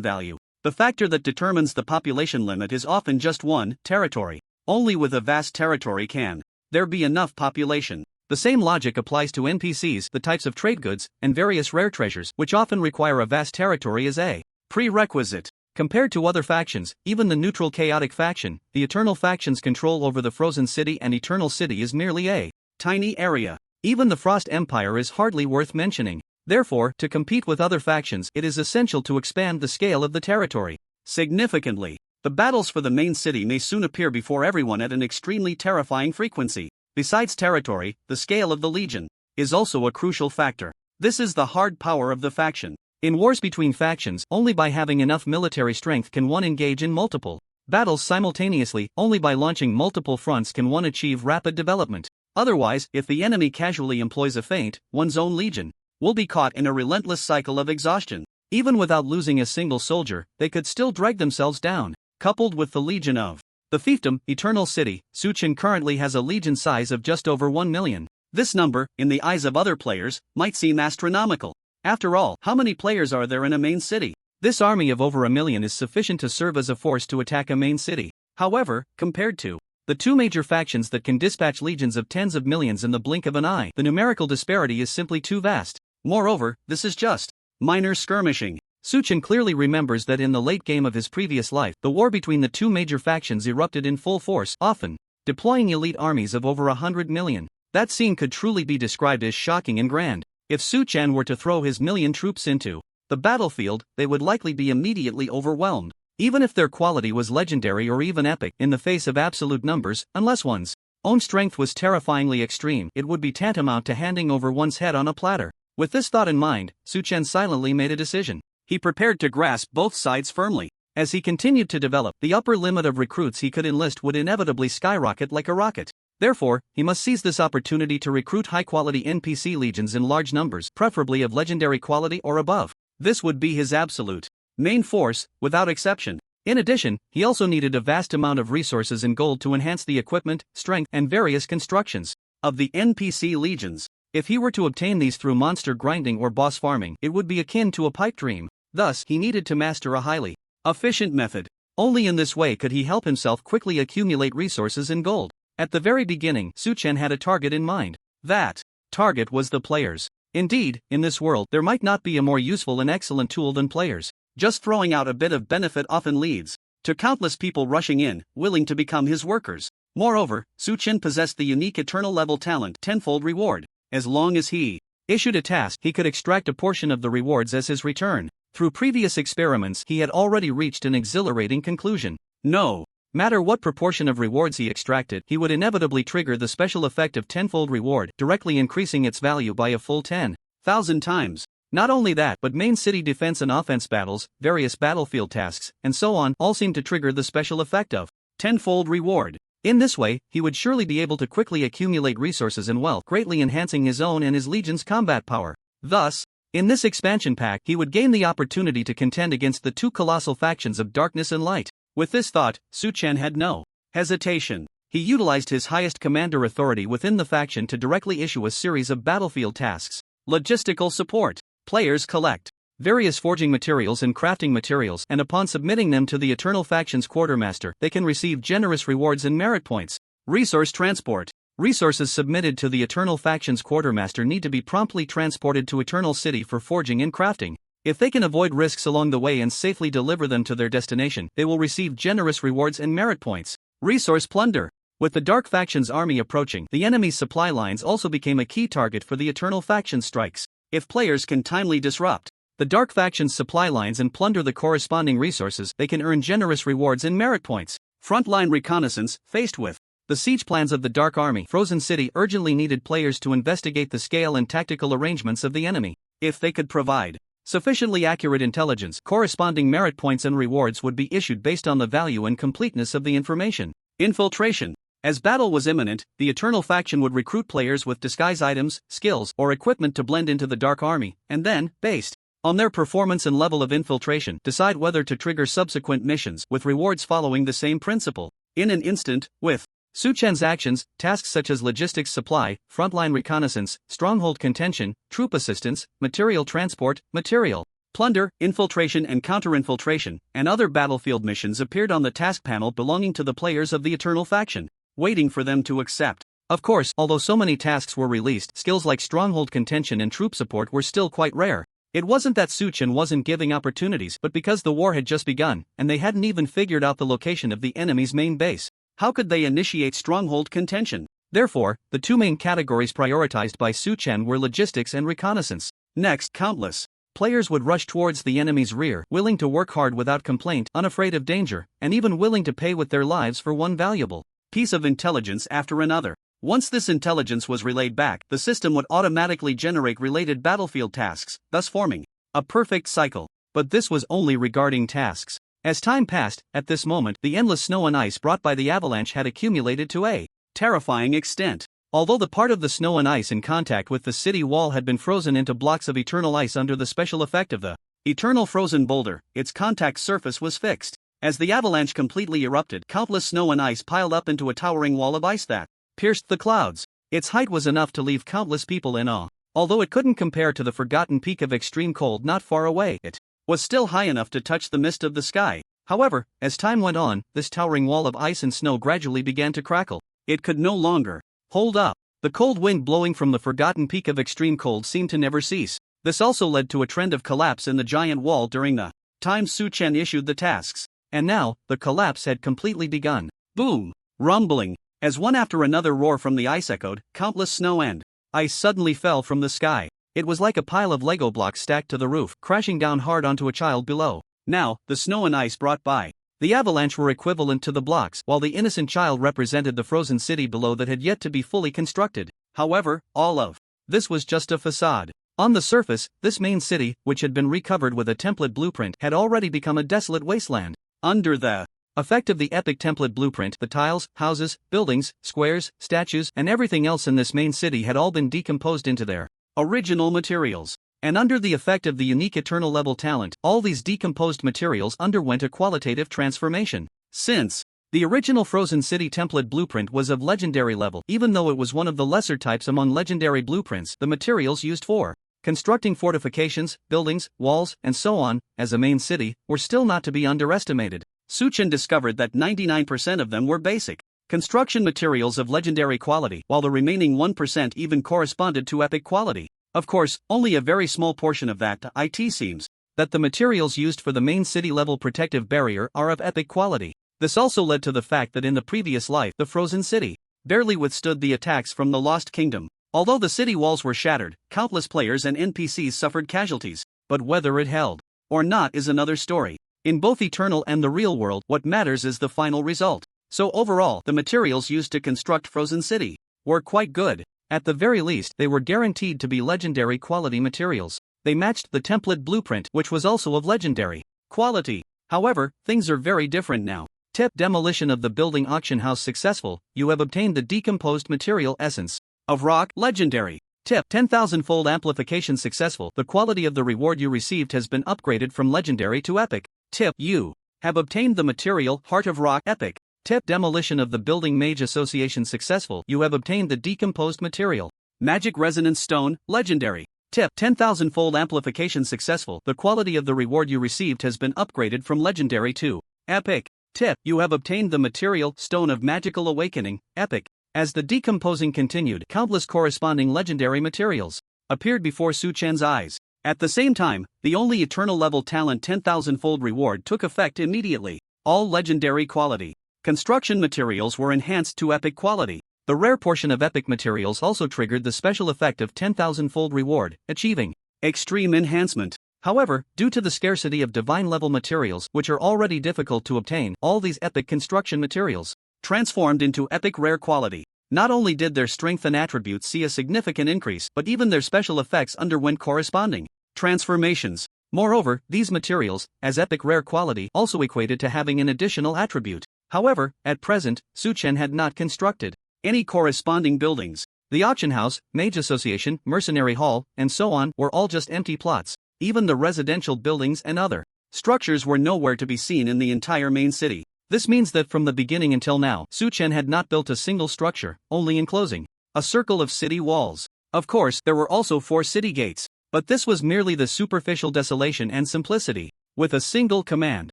value. The factor that determines the population limit is often just one, territory. Only with a vast territory can there be enough population. The same logic applies to NPCs, the types of trade goods, and various rare treasures, which often require a vast territory as a prerequisite. Compared to other factions, even the Neutral Chaotic faction, the Eternal faction's control over the Frozen City and Eternal City is merely a tiny area. Even the Frost Empire is hardly worth mentioning. Therefore, to compete with other factions, it is essential to expand the scale of the territory significantly. The battles for the main city may soon appear before everyone at an extremely terrifying frequency. Besides territory, the scale of the legion is also a crucial factor. This is the hard power of the faction. In wars between factions, only by having enough military strength can one engage in multiple battles simultaneously. Only by launching multiple fronts can one achieve rapid development. Otherwise, if the enemy casually employs a feint, one's own legion will be caught in a relentless cycle of exhaustion. Even without losing a single soldier, they could still drag themselves down. Coupled with the legion of the fiefdom, Eternal City, Su Chen currently has a legion size of just over 1 million. This number, in the eyes of other players, might seem astronomical. After all, how many players are there in a main city? This army of over 1 million is sufficient to serve as a force to attack a main city. However, compared to the two major factions that can dispatch legions of tens of millions in the blink of an eye, the numerical disparity is simply too vast. Moreover, this is just minor skirmishing. Suchen clearly remembers that in the late game of his previous life, the war between the two major factions erupted in full force, often deploying elite armies of over 100 million. That scene could truly be described as shocking and grand. If Suchen were to throw his million troops into the battlefield, they would likely be immediately overwhelmed, even if their quality was legendary or even epic, in the face of absolute numbers. Unless one's own strength was terrifyingly extreme, it would be tantamount to handing over one's head on a platter. With this thought in mind, Suchen silently made a decision. He prepared to grasp both sides firmly. As he continued to develop, the upper limit of recruits he could enlist would inevitably skyrocket like a rocket. Therefore, he must seize this opportunity to recruit high-quality NPC legions in large numbers, preferably of legendary quality or above. This would be his absolute main force, without exception. In addition, he also needed a vast amount of resources and gold to enhance the equipment, strength, and various constructions of the NPC legions. If he were to obtain these through monster grinding or boss farming, it would be akin to a pipe dream. Thus, he needed to master a highly efficient method. Only in this way could he help himself quickly accumulate resources and gold. At the very beginning, Suchen had a target in mind. That target was the players. Indeed, in this world, there might not be a more useful and excellent tool than players. Just throwing out a bit of benefit often leads to countless people rushing in, willing to become his workers. Moreover, Suchen possessed the unique eternal level talent, tenfold reward. As long as he issued a task, he could extract a portion of the rewards as his return. Through previous experiments, he had already reached an exhilarating conclusion. No matter what proportion of rewards he extracted, he would inevitably trigger the special effect of tenfold reward, directly increasing its value by a full 10,000 times. Not only that, but main city defense and offense battles, various battlefield tasks, and so on, all seem to trigger the special effect of tenfold reward. In this way, he would surely be able to quickly accumulate resources and wealth, greatly enhancing his own and his legion's combat power. Thus, in this expansion pack, he would gain the opportunity to contend against the two colossal factions of darkness and light. With this thought, Suchen had no hesitation. He utilized his highest commander authority within the faction to directly issue a series of battlefield tasks. Logistical support. Players collect various forging materials and crafting materials, and upon submitting them to the Eternal Faction's quartermaster, they can receive generous rewards and merit points. Resource transport. Resources submitted to the Eternal Faction's quartermaster need to be promptly transported to Eternal City for forging and crafting. If they can avoid risks along the way and safely deliver them to their destination, they will receive generous rewards and merit points. Resource plunder. With the Dark Faction's army approaching, the enemy's supply lines also became a key target for the Eternal Faction's strikes. If players can timely disrupt the Dark Faction's supply lines and plunder the corresponding resources, they can earn generous rewards and merit points. Frontline reconnaissance. Faced with the siege plans of the Dark Army, Frozen City urgently needed players to investigate the scale and tactical arrangements of the enemy. If they could provide sufficiently accurate intelligence, corresponding merit points and rewards would be issued based on the value and completeness of the information. Infiltration. As battle was imminent, the Eternal Faction would recruit players with disguise items, skills, or equipment to blend into the Dark Army, and then, based on their performance and level of infiltration, decide whether to trigger subsequent missions, with rewards following the same principle. In an instant, with Suchen's actions, tasks such as logistics supply, frontline reconnaissance, stronghold contention, troop assistance, material transport, material plunder, infiltration and counter-infiltration, and other battlefield missions appeared on the task panel belonging to the players of the Eternal Faction, waiting for them to accept. Of course, although so many tasks were released, skills like stronghold contention and troop support were still quite rare. It wasn't that Suchen wasn't giving opportunities, but because the war had just begun, and they hadn't even figured out the location of the enemy's main base. How could they initiate stronghold contention? Therefore, the two main categories prioritized by Suchen were logistics and reconnaissance. Next, countless players would rush towards the enemy's rear, willing to work hard without complaint, unafraid of danger, and even willing to pay with their lives for one valuable piece of intelligence after another. Once this intelligence was relayed back, the system would automatically generate related battlefield tasks, thus forming a perfect cycle. But this was only regarding tasks. As time passed, at this moment, the endless snow and ice brought by the avalanche had accumulated to a terrifying extent. Although the part of the snow and ice in contact with the city wall had been frozen into blocks of eternal ice under the special effect of the eternal frozen boulder, its contact surface was fixed. As the avalanche completely erupted, countless snow and ice piled up into a towering wall of ice that pierced the clouds. Its height was enough to leave countless people in awe. Although it couldn't compare to the forgotten peak of extreme cold not far away, it was still high enough to touch the mist of the sky. However, as time went on, this towering wall of ice and snow gradually began to crackle. It could no longer hold up. The cold wind blowing from the forgotten peak of extreme cold seemed to never cease. This also led to a trend of collapse in the giant wall during the time Su Chen issued the tasks. And now, the collapse had completely begun. Boom! Rumbling. As one after another roar from the ice echoed, countless snow and ice suddenly fell from the sky. It was like a pile of Lego blocks stacked to the roof, crashing down hard onto a child below. Now, the snow and ice brought by the avalanche were equivalent to the blocks, while the innocent child represented the frozen city below that had yet to be fully constructed. However, all of this was just a facade. On the surface, this main city, which had been recovered with a template blueprint, had already become a desolate wasteland. Under the effect of the epic template blueprint, the tiles, houses, buildings, squares, statues, and everything else in this main city had all been decomposed into their original materials. And under the effect of the unique eternal level talent, all these decomposed materials underwent a qualitative transformation. Since the original Frozen City template blueprint was of legendary level, even though it was one of the lesser types among legendary blueprints, the materials used for constructing fortifications, buildings, walls, and so on, as a main city, were still not to be underestimated. Su Chen discovered that 99% of them were basic construction materials of legendary quality, while the remaining 1% even corresponded to epic quality. Of course, only a very small portion of that. It seems that the materials used for the main city level protective barrier are of epic quality. This also led to the fact that in the previous life, the Frozen City barely withstood the attacks from the Lost Kingdom. Although the city walls were shattered, countless players and NPCs suffered casualties, but whether it held or not is another story. In both Eternal and the real world, what matters is the final result. So overall, the materials used to construct Frozen City were quite good. At the very least, they were guaranteed to be legendary quality materials. They matched the template blueprint, which was also of legendary quality. However, things are very different now. Tip: demolition of the building auction house successful. You have obtained the decomposed material essence of rock, legendary. Tip: 10,000-fold amplification successful. The quality of the reward you received has been upgraded from legendary to epic. Tip: you have obtained the material Heart of Rock, epic. Tip: demolition of the building Mage Association successful. You have obtained the decomposed material Magic Resonance Stone, legendary. Tip: 10,000-fold amplification successful. The quality of the reward you received has been upgraded from legendary to epic. Tip: you have obtained the material Stone of Magical Awakening, epic. As the decomposing continued, countless corresponding legendary materials appeared before Su Chen's eyes. At the same time, the only eternal level talent 10,000-fold reward took effect immediately. All legendary quality construction materials were enhanced to epic quality. The rare portion of epic materials also triggered the special effect of 10,000-fold reward, achieving extreme enhancement. However, due to the scarcity of divine level materials, which are already difficult to obtain, all these epic construction materials transformed into epic rare quality. Not only did their strength and attributes see a significant increase, but even their special effects underwent corresponding transformations. Moreover, these materials, as epic rare quality, also equated to having an additional attribute. However, at present, Su Chen had not constructed any corresponding buildings. The auction house, Mage Association, Mercenary Hall, and so on were all just empty plots. Even the residential buildings and other structures were nowhere to be seen in the entire main city. This means that from the beginning until now, Su Chen had not built a single structure, only enclosing a circle of city walls. Of course, there were also 4 city gates, but this was merely the superficial desolation and simplicity. With a single command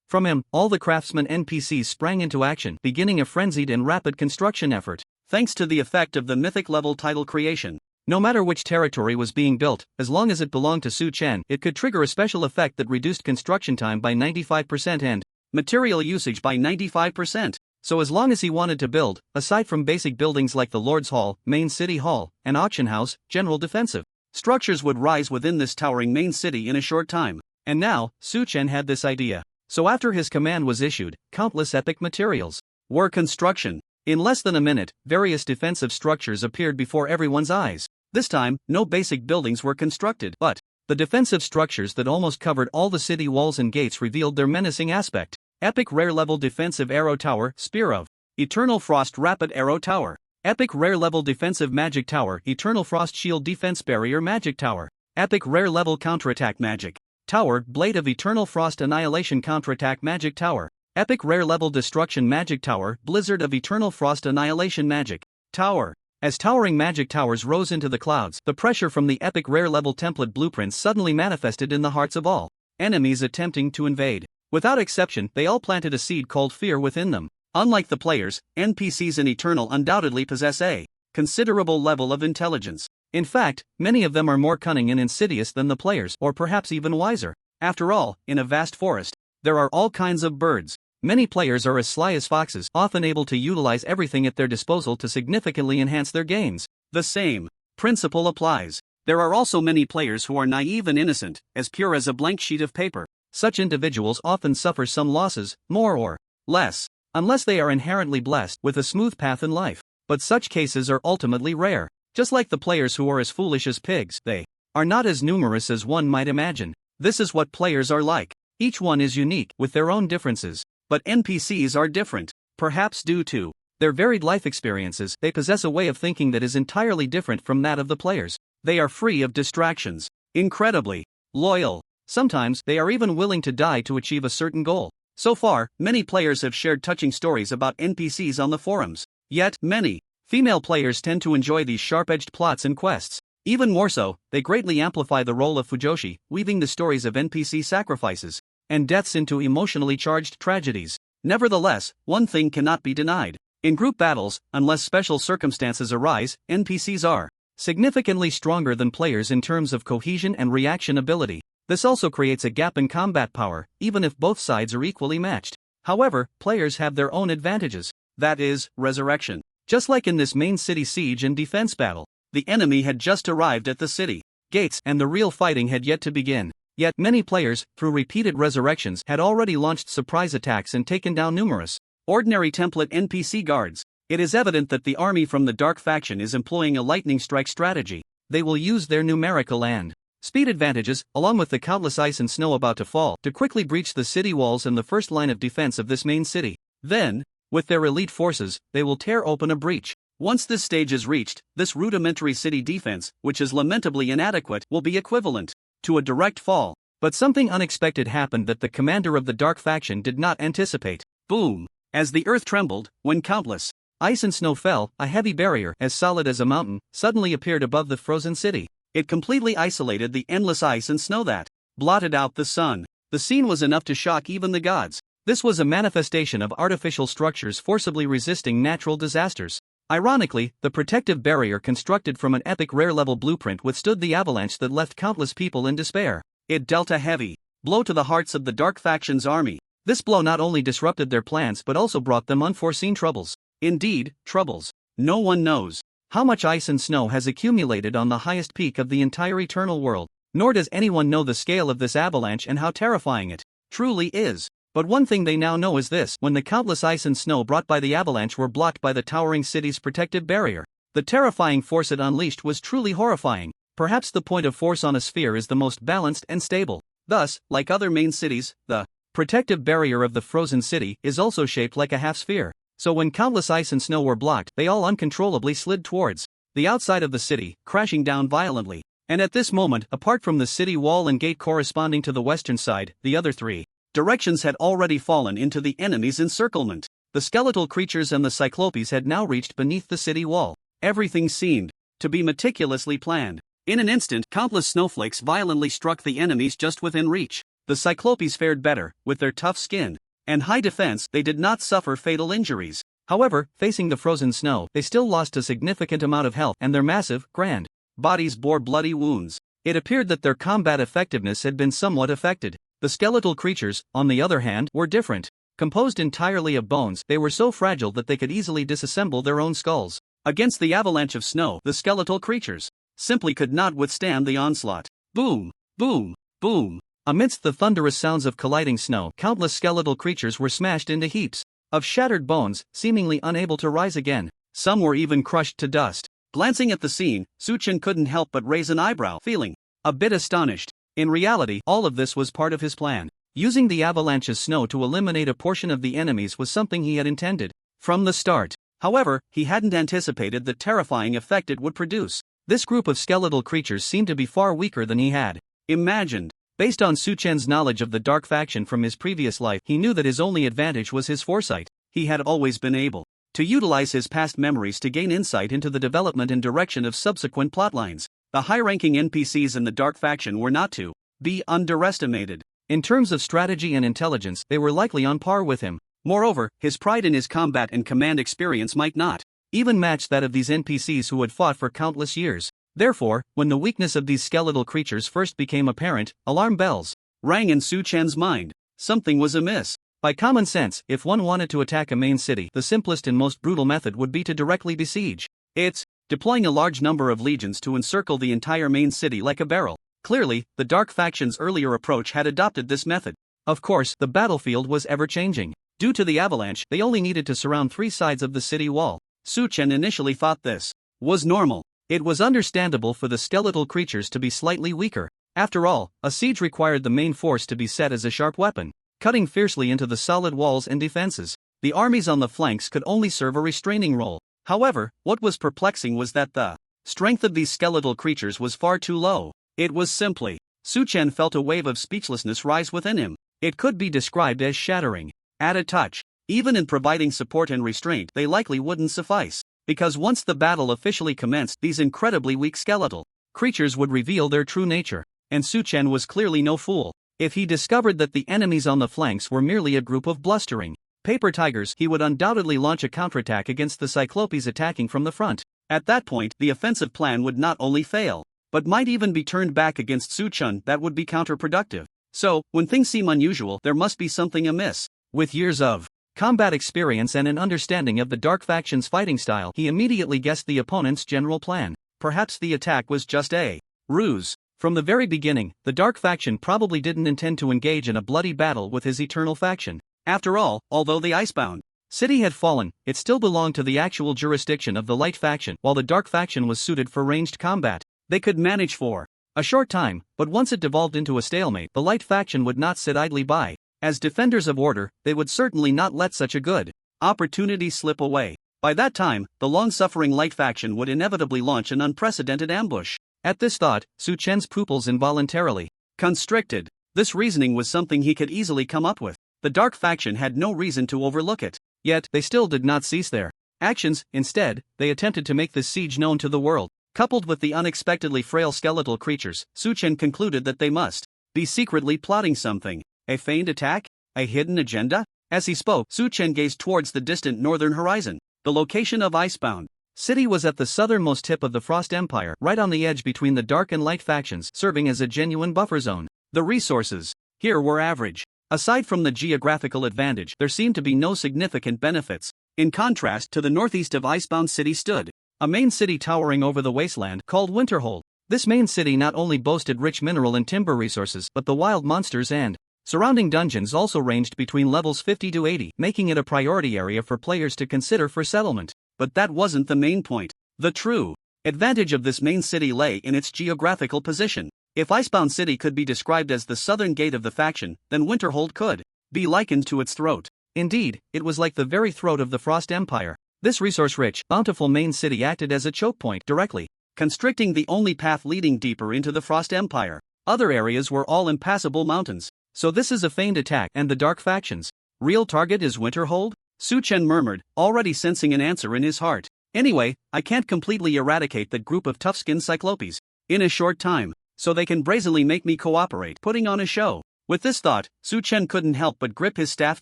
from him, all the craftsman NPCs sprang into action, beginning a frenzied and rapid construction effort. Thanks to the effect of the mythic level title creation, no matter which territory was being built, as long as it belonged to Su Chen, it could trigger a special effect that reduced construction time by 95% and material usage by 95%. So as long as he wanted to build, aside from basic buildings like the Lord's Hall, Main City Hall, and Auction House, general defensive structures would rise within this towering main city in a short time. And now, Su Chen had this idea. So after his command was issued, countless epic materials were construction. In less than a minute, various defensive structures appeared before everyone's eyes. This time, no basic buildings were constructed, but the defensive structures that almost covered all the city walls and gates revealed their menacing aspect. Epic Rare Level Defensive Arrow Tower, Spear of Eternal Frost Rapid Arrow Tower. Epic Rare Level Defensive Magic Tower, Eternal Frost Shield Defense Barrier Magic Tower. Epic Rare Level Counterattack Magic Tower, Blade of Eternal Frost Annihilation Counterattack Magic Tower. Epic Rare Level Destruction Magic Tower, Blizzard of Eternal Frost Annihilation Magic Tower. As towering magic towers rose into the clouds, the pressure from the epic rare level template blueprints suddenly manifested in the hearts of all enemies attempting to invade. Without exception, they all planted a seed called fear within them. Unlike the players, NPCs in Eternal undoubtedly possess a considerable level of intelligence. In fact, many of them are more cunning and insidious than the players, or perhaps even wiser. After all, in a vast forest, there are all kinds of birds. Many players are as sly as foxes, often able to utilize everything at their disposal to significantly enhance their gains. The same principle applies. There are also many players who are naive and innocent, as pure as a blank sheet of paper. Such individuals often suffer some losses, more or less, unless they are inherently blessed with a smooth path in life. But such cases are ultimately rare. Just like the players who are as foolish as pigs, they are not as numerous as one might imagine. This is what players are like. Each one is unique, with their own differences. But NPCs are different. Perhaps due to their varied life experiences, they possess a way of thinking that is entirely different from that of the players. They are free of distractions, incredibly loyal. Sometimes, they are even willing to die to achieve a certain goal. So far, many players have shared touching stories about NPCs on the forums. Yet, many female players tend to enjoy these sharp-edged plots and quests. Even more so, they greatly amplify the role of Fujoshi, weaving the stories of NPC sacrifices and deaths into emotionally charged tragedies. Nevertheless, one thing cannot be denied. In group battles, unless special circumstances arise, NPCs are significantly stronger than players in terms of cohesion and reaction ability. This also creates a gap in combat power, even if both sides are equally matched. However, players have their own advantages. That is, resurrection. Just like in this main city siege and defense battle, the enemy had just arrived at the city gates and the real fighting had yet to begin. Yet, many players, through repeated resurrections, had already launched surprise attacks and taken down numerous ordinary template NPC guards. It is evident that the army from the Dark faction is employing a lightning strike strategy. They will use their numerical and speed advantages, along with the countless ice and snow about to fall, to quickly breach the city walls and the first line of defense of this main city. Then, with their elite forces, they will tear open a breach. Once this stage is reached, this rudimentary city defense, which is lamentably inadequate, will be equivalent to a direct fall. But something unexpected happened that the commander of the Dark faction did not anticipate. Boom! As the earth trembled, when countless ice and snow fell, a heavy barrier, as solid as a mountain, suddenly appeared above the frozen city. It completely isolated the endless ice and snow that blotted out the sun. The scene was enough to shock even the gods. This was a manifestation of artificial structures forcibly resisting natural disasters. Ironically, the protective barrier constructed from an epic rare-level blueprint withstood the avalanche that left countless people in despair. It dealt a heavy blow to the hearts of the Dark faction's army. This blow not only disrupted their plans but also brought them unforeseen troubles. Indeed, troubles. No one knows how much ice and snow has accumulated on the highest peak of the entire Eternal world, nor does anyone know the scale of this avalanche and how terrifying it truly is. But one thing they now know is this: when the countless ice and snow brought by the avalanche were blocked by the towering city's protective barrier, the terrifying force it unleashed was truly horrifying. Perhaps the point of force on a sphere is the most balanced and stable. Thus, like other main cities, the protective barrier of the frozen city is also shaped like a half-sphere. So when countless ice and snow were blocked, they all uncontrollably slid towards the outside of the city, crashing down violently. And at this moment, apart from the city wall and gate corresponding to the western side, the other three directions had already fallen into the enemy's encirclement. The skeletal creatures and the cyclopes had now reached beneath the city wall. Everything seemed to be meticulously planned. In an instant, countless snowflakes violently struck the enemies just within reach. The cyclopes fared better. With their tough skin and high defense, they did not suffer fatal injuries. However, facing the frozen snow, they still lost a significant amount of health, and their massive, grand bodies bore bloody wounds. It appeared that their combat effectiveness had been somewhat affected. The skeletal creatures, on the other hand, were different. Composed entirely of bones, they were so fragile that they could easily disassemble their own skulls. Against the avalanche of snow, the skeletal creatures simply could not withstand the onslaught. Boom! Boom! Boom! Amidst the thunderous sounds of colliding snow, countless skeletal creatures were smashed into heaps of shattered bones, seemingly unable to rise again. Some were even crushed to dust. Glancing at the scene, Suchin couldn't help but raise an eyebrow, feeling a bit astonished. In reality, all of this was part of his plan. Using the avalanche's snow to eliminate a portion of the enemies was something he had intended from the start. However, he hadn't anticipated the terrifying effect it would produce. This group of skeletal creatures seemed to be far weaker than he had imagined. Based on Suchen's knowledge of the Dark faction from his previous life, he knew that his only advantage was his foresight. He had always been able to utilize his past memories to gain insight into the development and direction of subsequent plotlines. The high-ranking NPCs in the Dark Faction were not to be underestimated. In terms of strategy and intelligence, they were likely on par with him. Moreover, his pride in his combat and command experience might not even match that of these NPCs who had fought for countless years. Therefore, when the weakness of these skeletal creatures first became apparent, alarm bells rang in Su Chen's mind. Something was amiss. By common sense, if one wanted to attack a main city, the simplest and most brutal method would be to directly besiege it, deploying a large number of legions to encircle the entire main city like a barrel. Clearly, the Dark Faction's earlier approach had adopted this method. Of course, the battlefield was ever-changing. Due to the avalanche, they only needed to surround 3 sides of the city wall. Su Chen initially thought this was normal. It was understandable for the skeletal creatures to be slightly weaker. After all, a siege required the main force to be set as a sharp weapon, cutting fiercely into the solid walls and defenses. The armies on the flanks could only serve a restraining role. However, what was perplexing was that the strength of these skeletal creatures was far too low. It was simply, Su Chen felt a wave of speechlessness rise within him. It could be described as shattering. At a touch, even in providing support and restraint, they likely wouldn't suffice. Because once the battle officially commenced, these incredibly weak skeletal creatures would reveal their true nature. And Su Chen was clearly no fool. If he discovered that the enemies on the flanks were merely a group of blustering paper tigers, he would undoubtedly launch a counterattack against the Cyclopes attacking from the front. At that point, the offensive plan would not only fail, but might even be turned back against Su Chen. That would be counterproductive. So, when things seem unusual, there must be something amiss. With years of combat experience and an understanding of the Dark Faction's fighting style, he immediately guessed the opponent's general plan. Perhaps the attack was just a ruse. From the very beginning, the Dark Faction probably didn't intend to engage in a bloody battle with his Eternal Faction. After all, although the Icebound city had fallen, it still belonged to the actual jurisdiction of the Light Faction, while the Dark Faction was suited for ranged combat. They could manage for a short time, but once it devolved into a stalemate, the Light Faction would not sit idly by. As defenders of order, they would certainly not let such a good opportunity slip away. By that time, the long-suffering Light Faction would inevitably launch an unprecedented ambush. At this thought, Su Chen's pupils involuntarily constricted. This reasoning was something he could easily come up with. The Dark Faction had no reason to overlook it. Yet, they still did not cease their actions. Instead, they attempted to make this siege known to the world. Coupled with the unexpectedly frail skeletal creatures, Su Chen concluded that they must be secretly plotting something. A feigned attack? A hidden agenda? As he spoke, Su Chen gazed towards the distant northern horizon. The location of Icebound City was at the southernmost tip of the Frost Empire, right on the edge between the Dark and Light factions, serving as a genuine buffer zone. The resources here were average. Aside from the geographical advantage, there seemed to be no significant benefits. In contrast, to the northeast of Icebound City stood a main city towering over the wasteland called Winterhold. This main city not only boasted rich mineral and timber resources, but the wild monsters and surrounding dungeons also ranged between levels 50 to 80, making it a priority area for players to consider for settlement. But that wasn't the main point. The true advantage of this main city lay in its geographical position. If Icebound City could be described as the southern gate of the faction, then Winterhold could be likened to its throat. Indeed, it was like the very throat of the Frost Empire. This resource-rich, bountiful main city acted as a choke point, directly constricting the only path leading deeper into the Frost Empire. Other areas were all impassable mountains. So this is a feigned attack, and the Dark Faction's real target is Winterhold? Su Chen murmured, already sensing an answer in his heart. Anyway, I can't completely eradicate that group of tough-skinned Cyclopes in a short time, so they can brazenly make me cooperate, putting on a show. With this thought, Su Chen couldn't help but grip his staff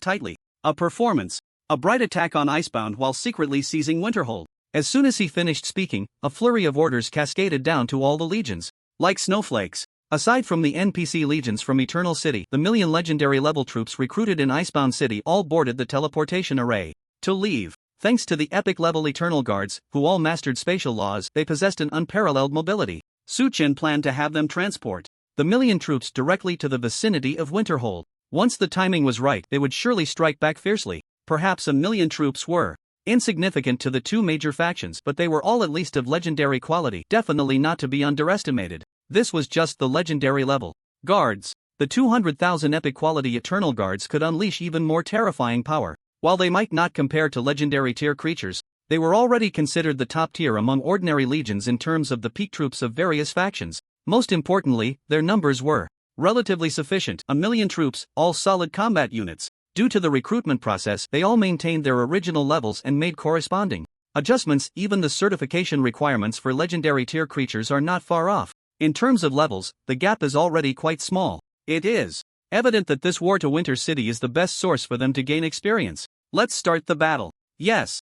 tightly. A performance. A bright attack on Icebound while secretly seizing Winterhold. As soon as he finished speaking, a flurry of orders cascaded down to all the legions. Like snowflakes. Aside from the NPC legions from Eternal City, the million legendary level troops recruited in Icebound City all boarded the teleportation array to leave. Thanks to the epic level Eternal Guards, who all mastered spatial laws, they possessed an unparalleled mobility. Su Chen planned to have them transport the million troops directly to the vicinity of Winterhold. Once the timing was right, they would surely strike back fiercely. Perhaps a million troops were insignificant to the two major factions, but they were all at least of legendary quality, definitely not to be underestimated. This was just the legendary level guards. The 200,000 epic quality Eternal Guards could unleash even more terrifying power. While they might not compare to legendary tier creatures, they were already considered the top tier among ordinary legions in terms of the peak troops of various factions. Most importantly, their numbers were relatively sufficient. A million troops, all solid combat units. Due to the recruitment process, they all maintained their original levels and made corresponding adjustments. Even the certification requirements for legendary tier creatures are not far off. In terms of levels, the gap is already quite small. It is evident that this war to Winter City is the best source for them to gain experience. Let's start the battle. Yes.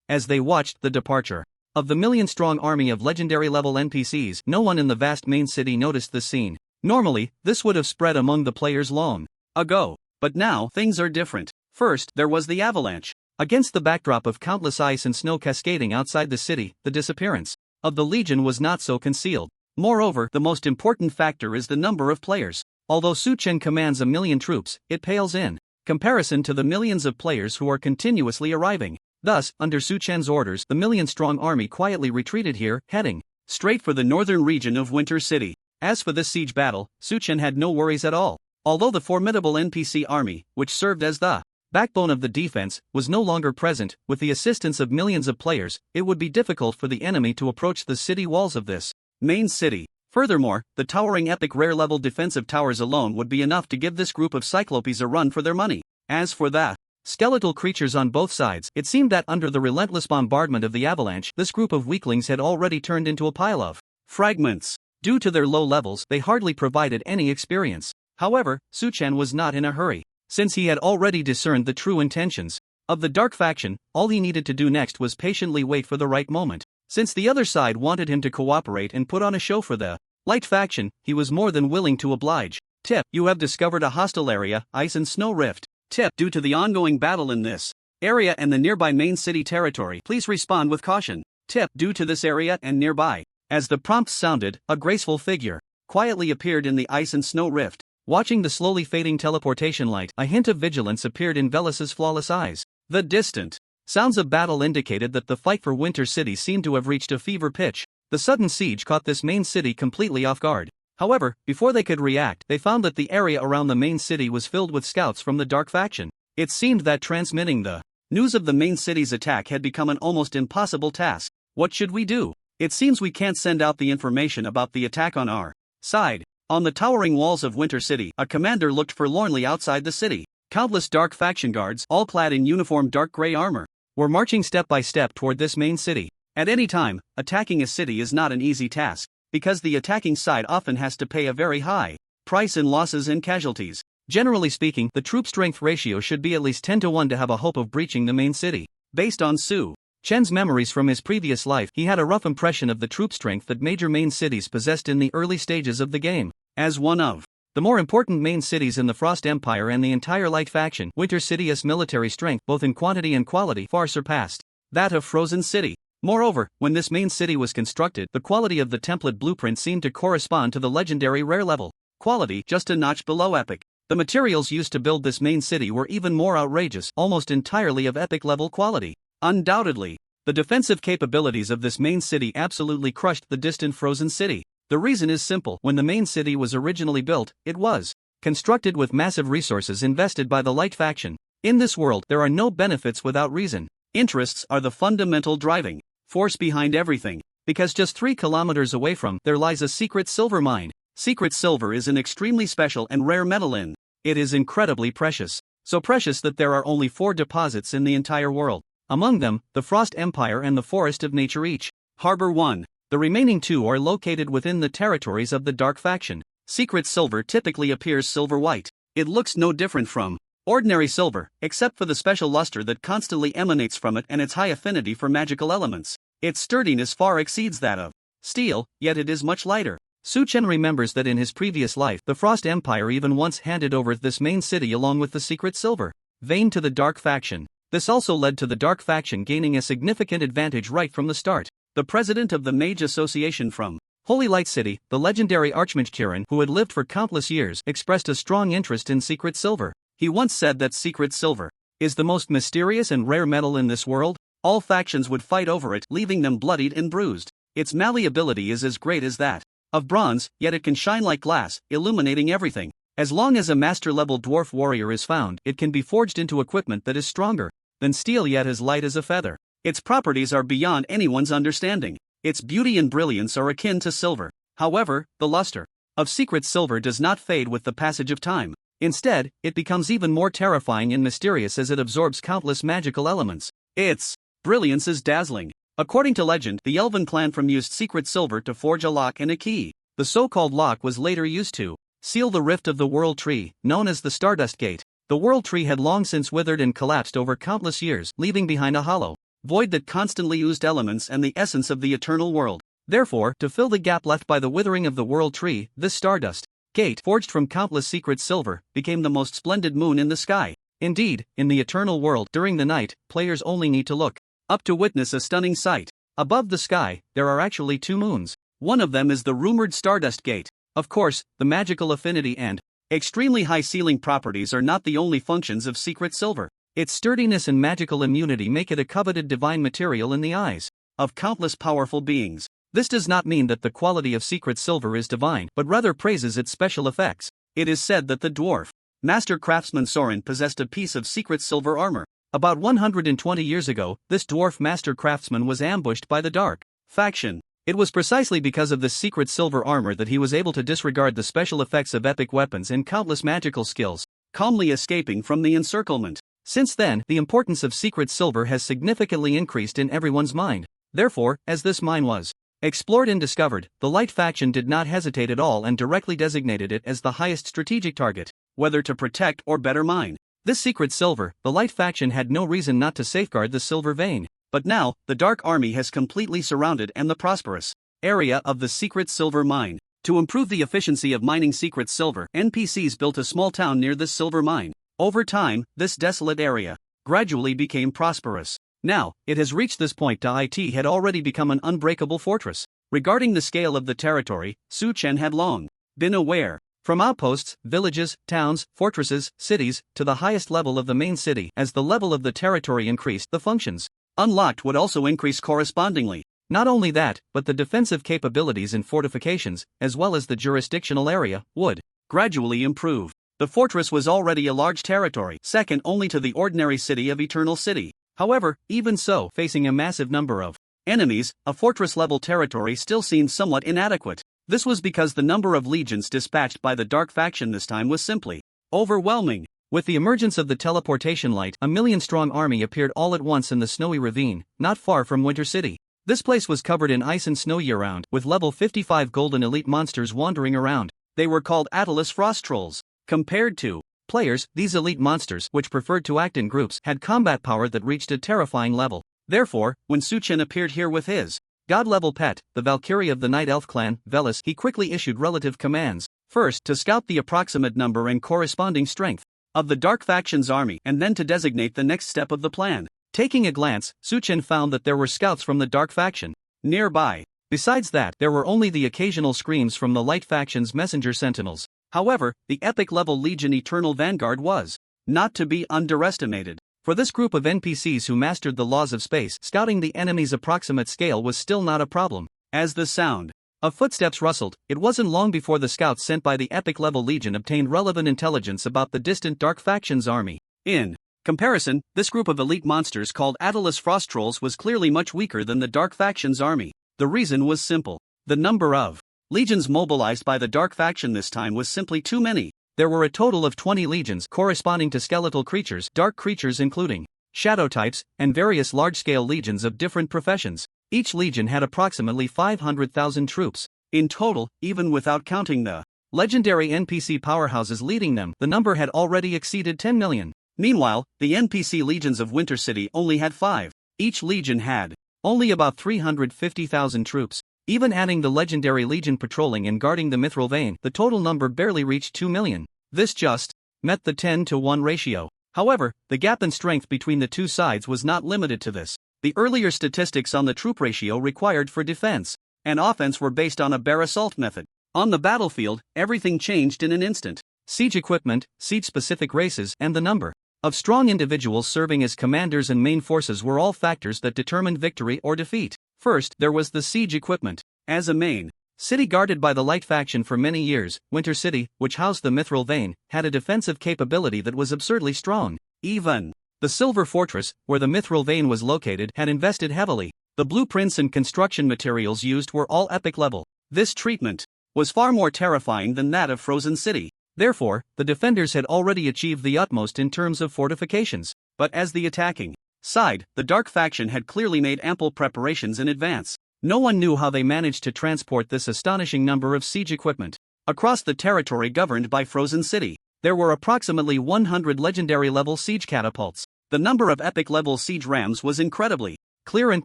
As they watched the departure of the million-strong army of legendary-level NPCs, no one in the vast main city noticed the scene. Normally, this would have spread among the players long ago. But now, things are different. First, there was the avalanche. Against the backdrop of countless ice and snow cascading outside the city, the disappearance of the Legion was not so concealed. Moreover, the most important factor is the number of players. Although Su Chen commands 1 million troops, it pales in comparison to the millions of players who are continuously arriving. Thus, under Su Chen's orders, the million-strong army quietly retreated here, heading straight for the northern region of Winter City. As for this siege battle, Su Chen had no worries at all. Although the formidable NPC army, which served as the backbone of the defense, was no longer present, with the assistance of millions of players, it would be difficult for the enemy to approach the city walls of this main city. Furthermore, the towering epic rare-level defensive towers alone would be enough to give this group of Cyclopes a run for their money. As for the skeletal creatures on both sides, it seemed that under the relentless bombardment of the avalanche, this group of weaklings had already turned into a pile of fragments. Due to their low levels, they hardly provided any experience. However, Su Chen was not in a hurry. Since he had already discerned the true intentions of the dark faction, all he needed to do next was patiently wait for the right moment. Since the other side wanted him to cooperate and put on a show for the light faction, he was more than willing to oblige. Tip: you have discovered a hostile area, ice and snow rift. Tip: due to the ongoing battle in this area and the nearby main city territory, please respond with caution. Tip: due to this area and nearby. As the prompts sounded, a graceful figure quietly appeared in the ice and snow rift. Watching the slowly fading teleportation light, a hint of vigilance appeared in Velus's flawless eyes. The distant sounds of battle indicated that the fight for Winter City seemed to have reached a fever pitch. The sudden siege caught this main city completely off guard. However, before they could react, they found that the area around the main city was filled with scouts from the dark faction. It seemed that transmitting the news of the main city's attack had become an almost impossible task. What should we do? It seems we can't send out the information about the attack on our side. On the towering walls of Winter City, a commander looked forlornly outside the city. Countless dark faction guards, all clad in uniform dark gray armor, were marching step by step toward this main city. At any time, attacking a city is not an easy task, because the attacking side often has to pay a very high price in losses and casualties. Generally speaking, the troop strength ratio should be at least 10-1 to have a hope of breaching the main city. Based on Su Chen's memories from his previous life, he had a rough impression of the troop strength that major main cities possessed in the early stages of the game. As one of the more important main cities in the Frost Empire and the entire Light faction, Winter City's military strength, both in quantity and quality, far surpassed that of Frozen City. Moreover, when this main city was constructed, the quality of the template blueprint seemed to correspond to the legendary rare level quality, just a notch below epic. The materials used to build this main city were even more outrageous, almost entirely of epic level quality. Undoubtedly, the defensive capabilities of this main city absolutely crushed the distant Frozen City. The reason is simple: when the main city was originally built, it was constructed with massive resources invested by the Light faction. In this world, there are no benefits without reason. Interests are the fundamental driving force behind everything. Because just 3 kilometers away from there lies a secret silver mine. Secret silver is an extremely special and rare metal in. It is incredibly precious. So precious that there are only 4 deposits in the entire world. Among them, the Frost Empire and the Forest of Nature each harbor 1. The remaining 2 are located within the territories of the Dark faction. Secret silver typically appears silver-white. It looks no different from ordinary silver, except for the special luster that constantly emanates from it and its high affinity for magical elements. Its sturdiness far exceeds that of steel, yet it is much lighter. Su Chen remembers that in his previous life, the Frost Empire even once handed over this main city along with the secret silver vein to the Dark faction. This also led to the Dark faction gaining a significant advantage right from the start. The president of the Mage Association from Holy Light City, the legendary Archmage Kirin, who had lived for countless years, expressed a strong interest in secret silver. He once said that secret silver is the most mysterious and rare metal in this world. All factions would fight over it, leaving them bloodied and bruised. Its malleability is as great as that of bronze, yet it can shine like glass, illuminating everything. As long as a master-level dwarf warrior is found, it can be forged into equipment that is stronger than steel yet as light as a feather. Its properties are beyond anyone's understanding. Its beauty and brilliance are akin to silver. However, the luster of secret silver does not fade with the passage of time. Instead, it becomes even more terrifying and mysterious as it absorbs countless magical elements. Its brilliance is dazzling. According to legend, the Elven clan used secret silver to forge a lock and a key. The so-called lock was later used to seal the rift of the World Tree, known as the Stardust Gate. The World Tree had long since withered and collapsed over countless years, leaving behind a hollow void that constantly oozed elements and the essence of the eternal world. Therefore, to fill the gap left by the withering of the World Tree, this Stardust Gate, forged from countless secret silver, became the most splendid moon in the sky. Indeed, in the eternal world, during the night, players only need to look up to witness a stunning sight. Above the sky, there are actually two moons. One of them is the rumored Stardust Gate. Of course, the magical affinity and extremely high sealing properties are not the only functions of secret silver. Its sturdiness and magical immunity make it a coveted divine material in the eyes of countless powerful beings. This does not mean that the quality of secret silver is divine, but rather praises its special effects. It is said that the dwarf master craftsman Soren possessed a piece of secret silver armor. About 120 years ago, this dwarf master craftsman was ambushed by the Dark Faction. It was precisely because of this secret silver armor that he was able to disregard the special effects of epic weapons and countless magical skills, calmly escaping from the encirclement. Since then, the importance of secret silver has significantly increased in everyone's mind. Therefore, as this mine was explored and discovered, the Light Faction did not hesitate at all and directly designated it as the highest strategic target, whether to protect or better mine this secret silver. The Light Faction had no reason not to safeguard the silver vein. But now, the Dark Army has completely surrounded the prosperous area of the secret silver mine. To improve the efficiency of mining secret silver, NPCs built a small town near this silver mine. Over time, this desolate area gradually became prosperous. Now, it has reached this point it had already become an unbreakable fortress. Regarding the scale of the territory, Su Chen had long been aware. From outposts, villages, towns, fortresses, cities, to the highest level of the main city, as the level of the territory increased, the functions unlocked would also increase correspondingly. Not only that, but the defensive capabilities and fortifications, as well as the jurisdictional area, would gradually improve. The fortress was already a large territory, second only to the ordinary city of Eternal City. However, even so, facing a massive number of enemies, a fortress-level territory still seemed somewhat inadequate. This was because the number of legions dispatched by the Dark Faction this time was simply overwhelming. With the emergence of the teleportation light, a million-strong army appeared all at once in the snowy ravine, not far from Winter City. This place was covered in ice and snow year-round, with level 55 golden elite monsters wandering around. They were called Atlas Frost Trolls. Compared to players, these elite monsters, which preferred to act in groups, had combat power that reached a terrifying level. Therefore, when Su Chen appeared here with his god-level pet, the Valkyrie of the Night Elf clan, Velis, he quickly issued relative commands. First, to scout the approximate number and corresponding strength of the Dark Faction's army, and then to designate the next step of the plan. Taking a glance, Su Chen found that there were scouts from the Dark Faction nearby. Besides that, there were only the occasional screams from the Light Faction's messenger sentinels. However, the epic-level Legion Eternal Vanguard was not to be underestimated. For this group of NPCs who mastered the laws of space, scouting the enemy's approximate scale was still not a problem. As the sound of footsteps rustled, it wasn't long before the scouts sent by the epic-level Legion obtained relevant intelligence about the distant Dark Faction's army. In comparison, this group of elite monsters called Atlas Frost Trolls was clearly much weaker than the Dark Faction's army. The reason was simple. The number of legions mobilized by the Dark Faction this time was simply too many. There were a total of 20 legions corresponding to skeletal creatures, dark creatures including shadow types, and various large-scale legions of different professions. Each legion had approximately 500,000 troops. In total, even without counting the legendary NPC powerhouses leading them, the number had already exceeded 10 million. Meanwhile, the NPC legions of Winter City only had 5. Each legion had only about 350,000 troops. Even adding the legendary legion patrolling and guarding the Mithril Vein, the total number barely reached 2 million. This just met the 10-to-1 ratio. However, the gap in strength between the two sides was not limited to this. The earlier statistics on the troop ratio required for defense and offense were based on a bare assault method. On the battlefield, everything changed in an instant. Siege equipment, siege-specific races, and the number of strong individuals serving as commanders and main forces were all factors that determined victory or defeat. First, there was the siege equipment. As a main city guarded by the Light Faction for many years, Winter City, which housed the Mithril Vein, had a defensive capability that was absurdly strong. Even the Silver Fortress, where the Mithril Vein was located, had invested heavily. The blueprints and construction materials used were all epic level. This treatment was far more terrifying than that of Frozen City. Therefore, the defenders had already achieved the utmost in terms of fortifications. But as the attacking side, the Dark faction had clearly made ample preparations in advance. No one knew how they managed to transport this astonishing number of siege equipment across the territory governed by Frozen City. There were approximately 100 legendary-level siege catapults. The number of epic-level siege rams was incredibly clear and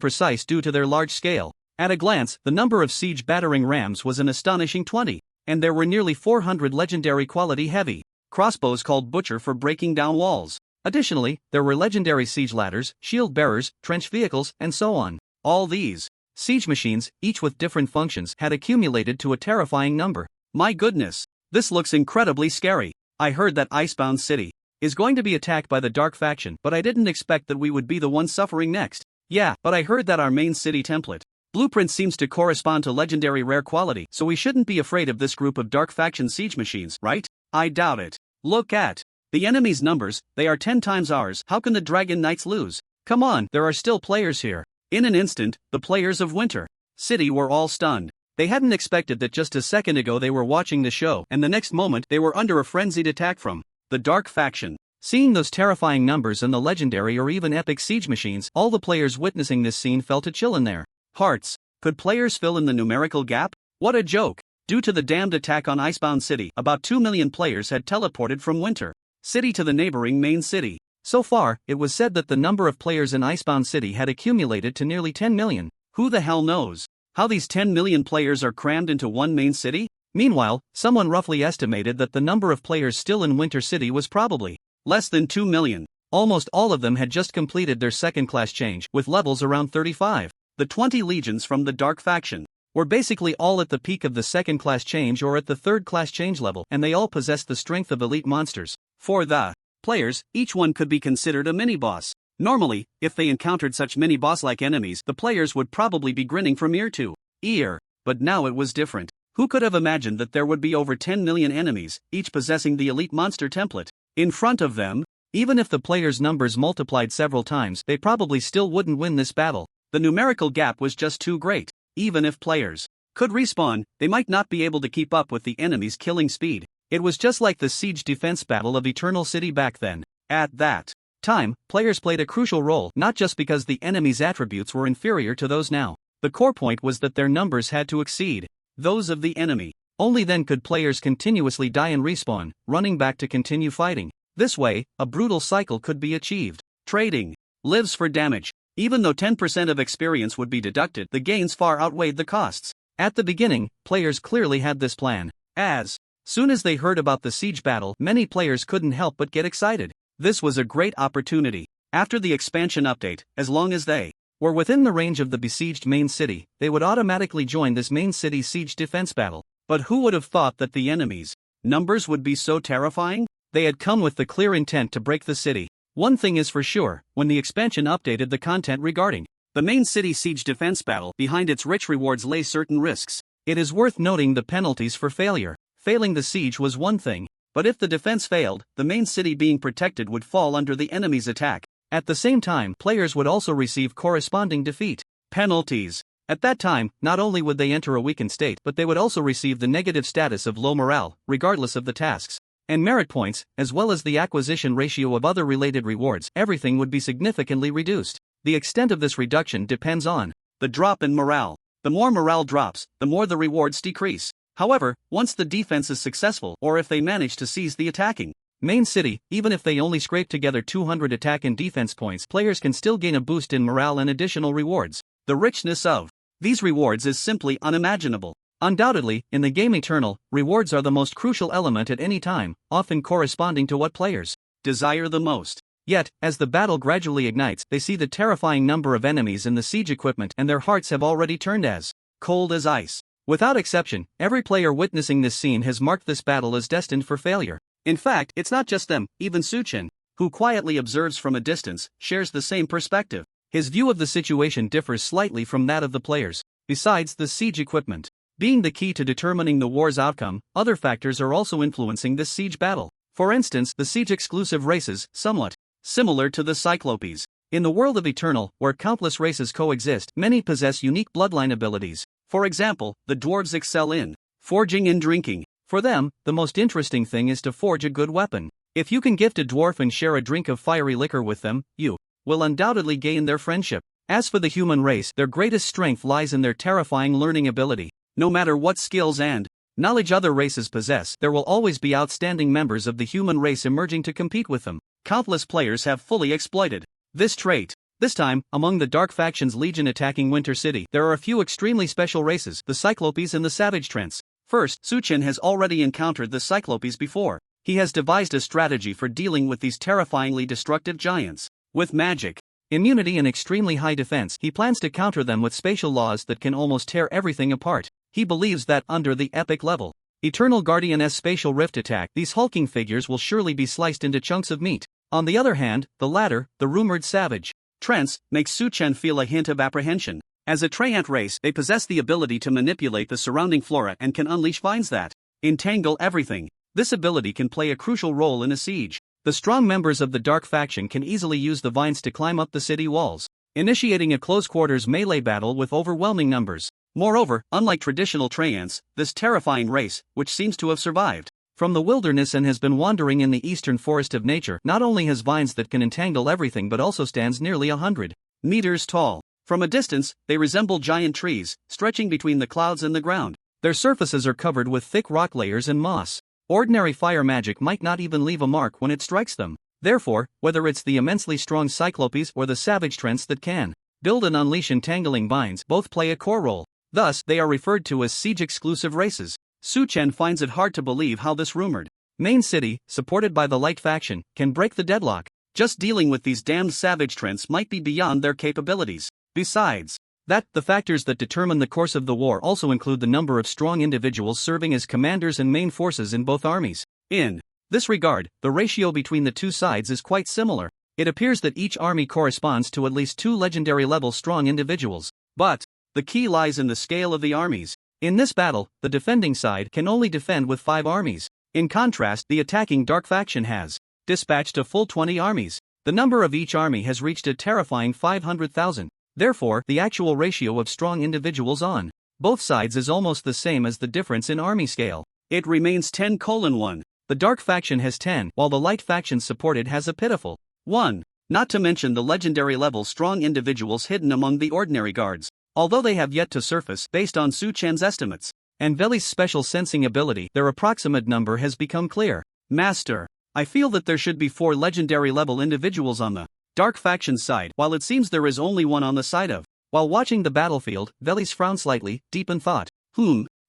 precise due to their large scale. At a glance, the number of siege battering rams was an astonishing 20, and there were nearly 400 legendary quality heavy crossbows called Butcher for breaking down walls. Additionally, there were legendary siege ladders, shield bearers, trench vehicles, and so on. All these siege machines, each with different functions, had accumulated to a terrifying number. My goodness, this looks incredibly scary. I heard that Icebound City is going to be attacked by the Dark faction, but I didn't expect that we would be the ones suffering next. Yeah, but I heard that our main city template blueprint seems to correspond to legendary rare quality, so we shouldn't be afraid of this group of Dark faction siege machines, right? I doubt it. Look at the enemy's numbers, they are 10 times ours. How can the Dragon Knights lose? Come on, there are still players here. In an instant, the players of Winter City were all stunned. They hadn't expected that just a second ago they were watching the show, and the next moment they were under a frenzied attack from the Dark faction. Seeing those terrifying numbers and the legendary or even epic siege machines, all the players witnessing this scene felt a chill in their hearts. Could players fill in the numerical gap? What a joke! Due to the damned attack on Icebound City, about 2 million players had teleported from Winter City to the neighboring main city. So far, it was said that the number of players in Icebound City had accumulated to nearly 10 million. Who the hell knows how these 10 million players are crammed into one main city? Meanwhile, someone roughly estimated that the number of players still in Winter City was probably less than 2 million. Almost all of them had just completed their second-class change, with levels around 35. The 20 legions from the Dark faction were basically all at the peak of the second-class change or at the third-class change level, and they all possessed the strength of elite monsters. For the players, each one could be considered a mini-boss. Normally, if they encountered such mini-boss-like enemies, the players would probably be grinning from ear to ear. But now it was different. Who could have imagined that there would be over 10 million enemies, each possessing the elite monster template in front of them? Even if the players' numbers multiplied several times, they probably still wouldn't win this battle. The numerical gap was just too great. Even if players could respawn, they might not be able to keep up with the enemy's killing speed. It was just like the siege defense battle of Eternal City back then. At that time, players played a crucial role, not just because the enemy's attributes were inferior to those now. The core point was that their numbers had to exceed those of the enemy. Only then could players continuously die and respawn, running back to continue fighting. This way, a brutal cycle could be achieved. Trading lives for damage. Even though 10% of experience would be deducted, the gains far outweighed the costs. At the beginning, players clearly had this plan. As soon as they heard about the siege battle, many players couldn't help but get excited. This was a great opportunity. After the expansion update, as long as they were within the range of the besieged main city, they would automatically join this main city siege defense battle. But who would have thought that the enemy's numbers would be so terrifying? They had come with the clear intent to break the city. One thing is for sure, when the expansion updated the content regarding the main city siege defense battle, behind its rich rewards lay certain risks. It is worth noting the penalties for failure. Failing the siege was one thing, but if the defense failed, the main city being protected would fall under the enemy's attack. At the same time, players would also receive corresponding defeat penalties. At that time, not only would they enter a weakened state, but they would also receive the negative status of low morale, regardless of the tasks and merit points, as well as the acquisition ratio of other related rewards. Everything would be significantly reduced. The extent of this reduction depends on the drop in morale. The more morale drops, the more the rewards decrease. However, once the defense is successful, or if they manage to seize the attacking main city, even if they only scrape together 200 attack and defense points, players can still gain a boost in morale and additional rewards. The richness of these rewards is simply unimaginable. Undoubtedly, in the game Eternal, rewards are the most crucial element at any time, often corresponding to what players desire the most. Yet, as the battle gradually ignites, they see the terrifying number of enemies in the siege equipment, and their hearts have already turned as cold as ice. Without exception, every player witnessing this scene has marked this battle as destined for failure. In fact, it's not just them. Even Suchin, who quietly observes from a distance, shares the same perspective. His view of the situation differs slightly from that of the players. Besides the siege equipment being the key to determining the war's outcome, other factors are also influencing this siege battle. For instance, the siege-exclusive races, somewhat similar to the Cyclopes. In the world of Eternal, where countless races coexist, many possess unique bloodline abilities. For example, the dwarves excel in forging and drinking. For them, the most interesting thing is to forge a good weapon. If you can gift a dwarf and share a drink of fiery liquor with them, you will undoubtedly gain their friendship. As for the human race, their greatest strength lies in their terrifying learning ability. No matter what skills and knowledge other races possess, there will always be outstanding members of the human race emerging to compete with them. Countless players have fully exploited this trait. This time, among the Dark Faction's legion attacking Winter City, there are a few extremely special races, the Cyclopes and the Savage Trents. First, Suchen has already encountered the Cyclopes before. He has devised a strategy for dealing with these terrifyingly destructive giants. With magic, immunity and extremely high defense, he plans to counter them with spatial laws that can almost tear everything apart. He believes that under the epic level, Eternal Guardian's spatial rift attack, these hulking figures will surely be sliced into chunks of meat. On the other hand, the latter, the rumored Savage Trents, makes Suchen feel a hint of apprehension. As a Treant race, they possess the ability to manipulate the surrounding flora and can unleash vines that entangle everything. This ability can play a crucial role in a siege. The strong members of the Dark Faction can easily use the vines to climb up the city walls, initiating a close-quarters melee battle with overwhelming numbers. Moreover, unlike traditional Treants, this terrifying race, which seems to have survived from the wilderness and has been wandering in the eastern forest of nature, not only has vines that can entangle everything but also stands nearly 100 meters tall. From a distance, they resemble giant trees, stretching between the clouds and the ground. Their surfaces are covered with thick rock layers and moss. Ordinary fire magic might not even leave a mark when it strikes them. Therefore, whether it's the immensely strong Cyclopes or the Savage Trents that can build and unleash entangling vines, both play a core role. Thus, they are referred to as siege-exclusive races. Suchen finds it hard to believe how this rumored main city, supported by the Light Faction, can break the deadlock. Just dealing with these damned Savage Trents might be beyond their capabilities. Besides that, the factors that determine the course of the war also include the number of strong individuals serving as commanders and main forces in both armies. In this regard, the ratio between the two sides is quite similar. It appears that each army corresponds to at least 2 legendary-level strong individuals. But the key lies in the scale of the armies. In this battle, the defending side can only defend with 5 armies. In contrast, the attacking Dark Faction has dispatched a full 20 armies. The number of each army has reached a terrifying 500,000. Therefore, the actual ratio of strong individuals on both sides is almost the same as the difference in army scale. It remains 10:1. The Dark Faction has 10, while the Light Faction supported has a pitiful 1. Not to mention the legendary level strong individuals hidden among the ordinary guards. Although they have yet to surface, based on Suchen's estimates and Veli's special sensing ability, their approximate number has become clear. Master, I feel that there should be 4 legendary level individuals on the Dark Faction's side, while it seems there is only 1 on the side of. While watching the battlefield, Velis frowned slightly, deep in thought.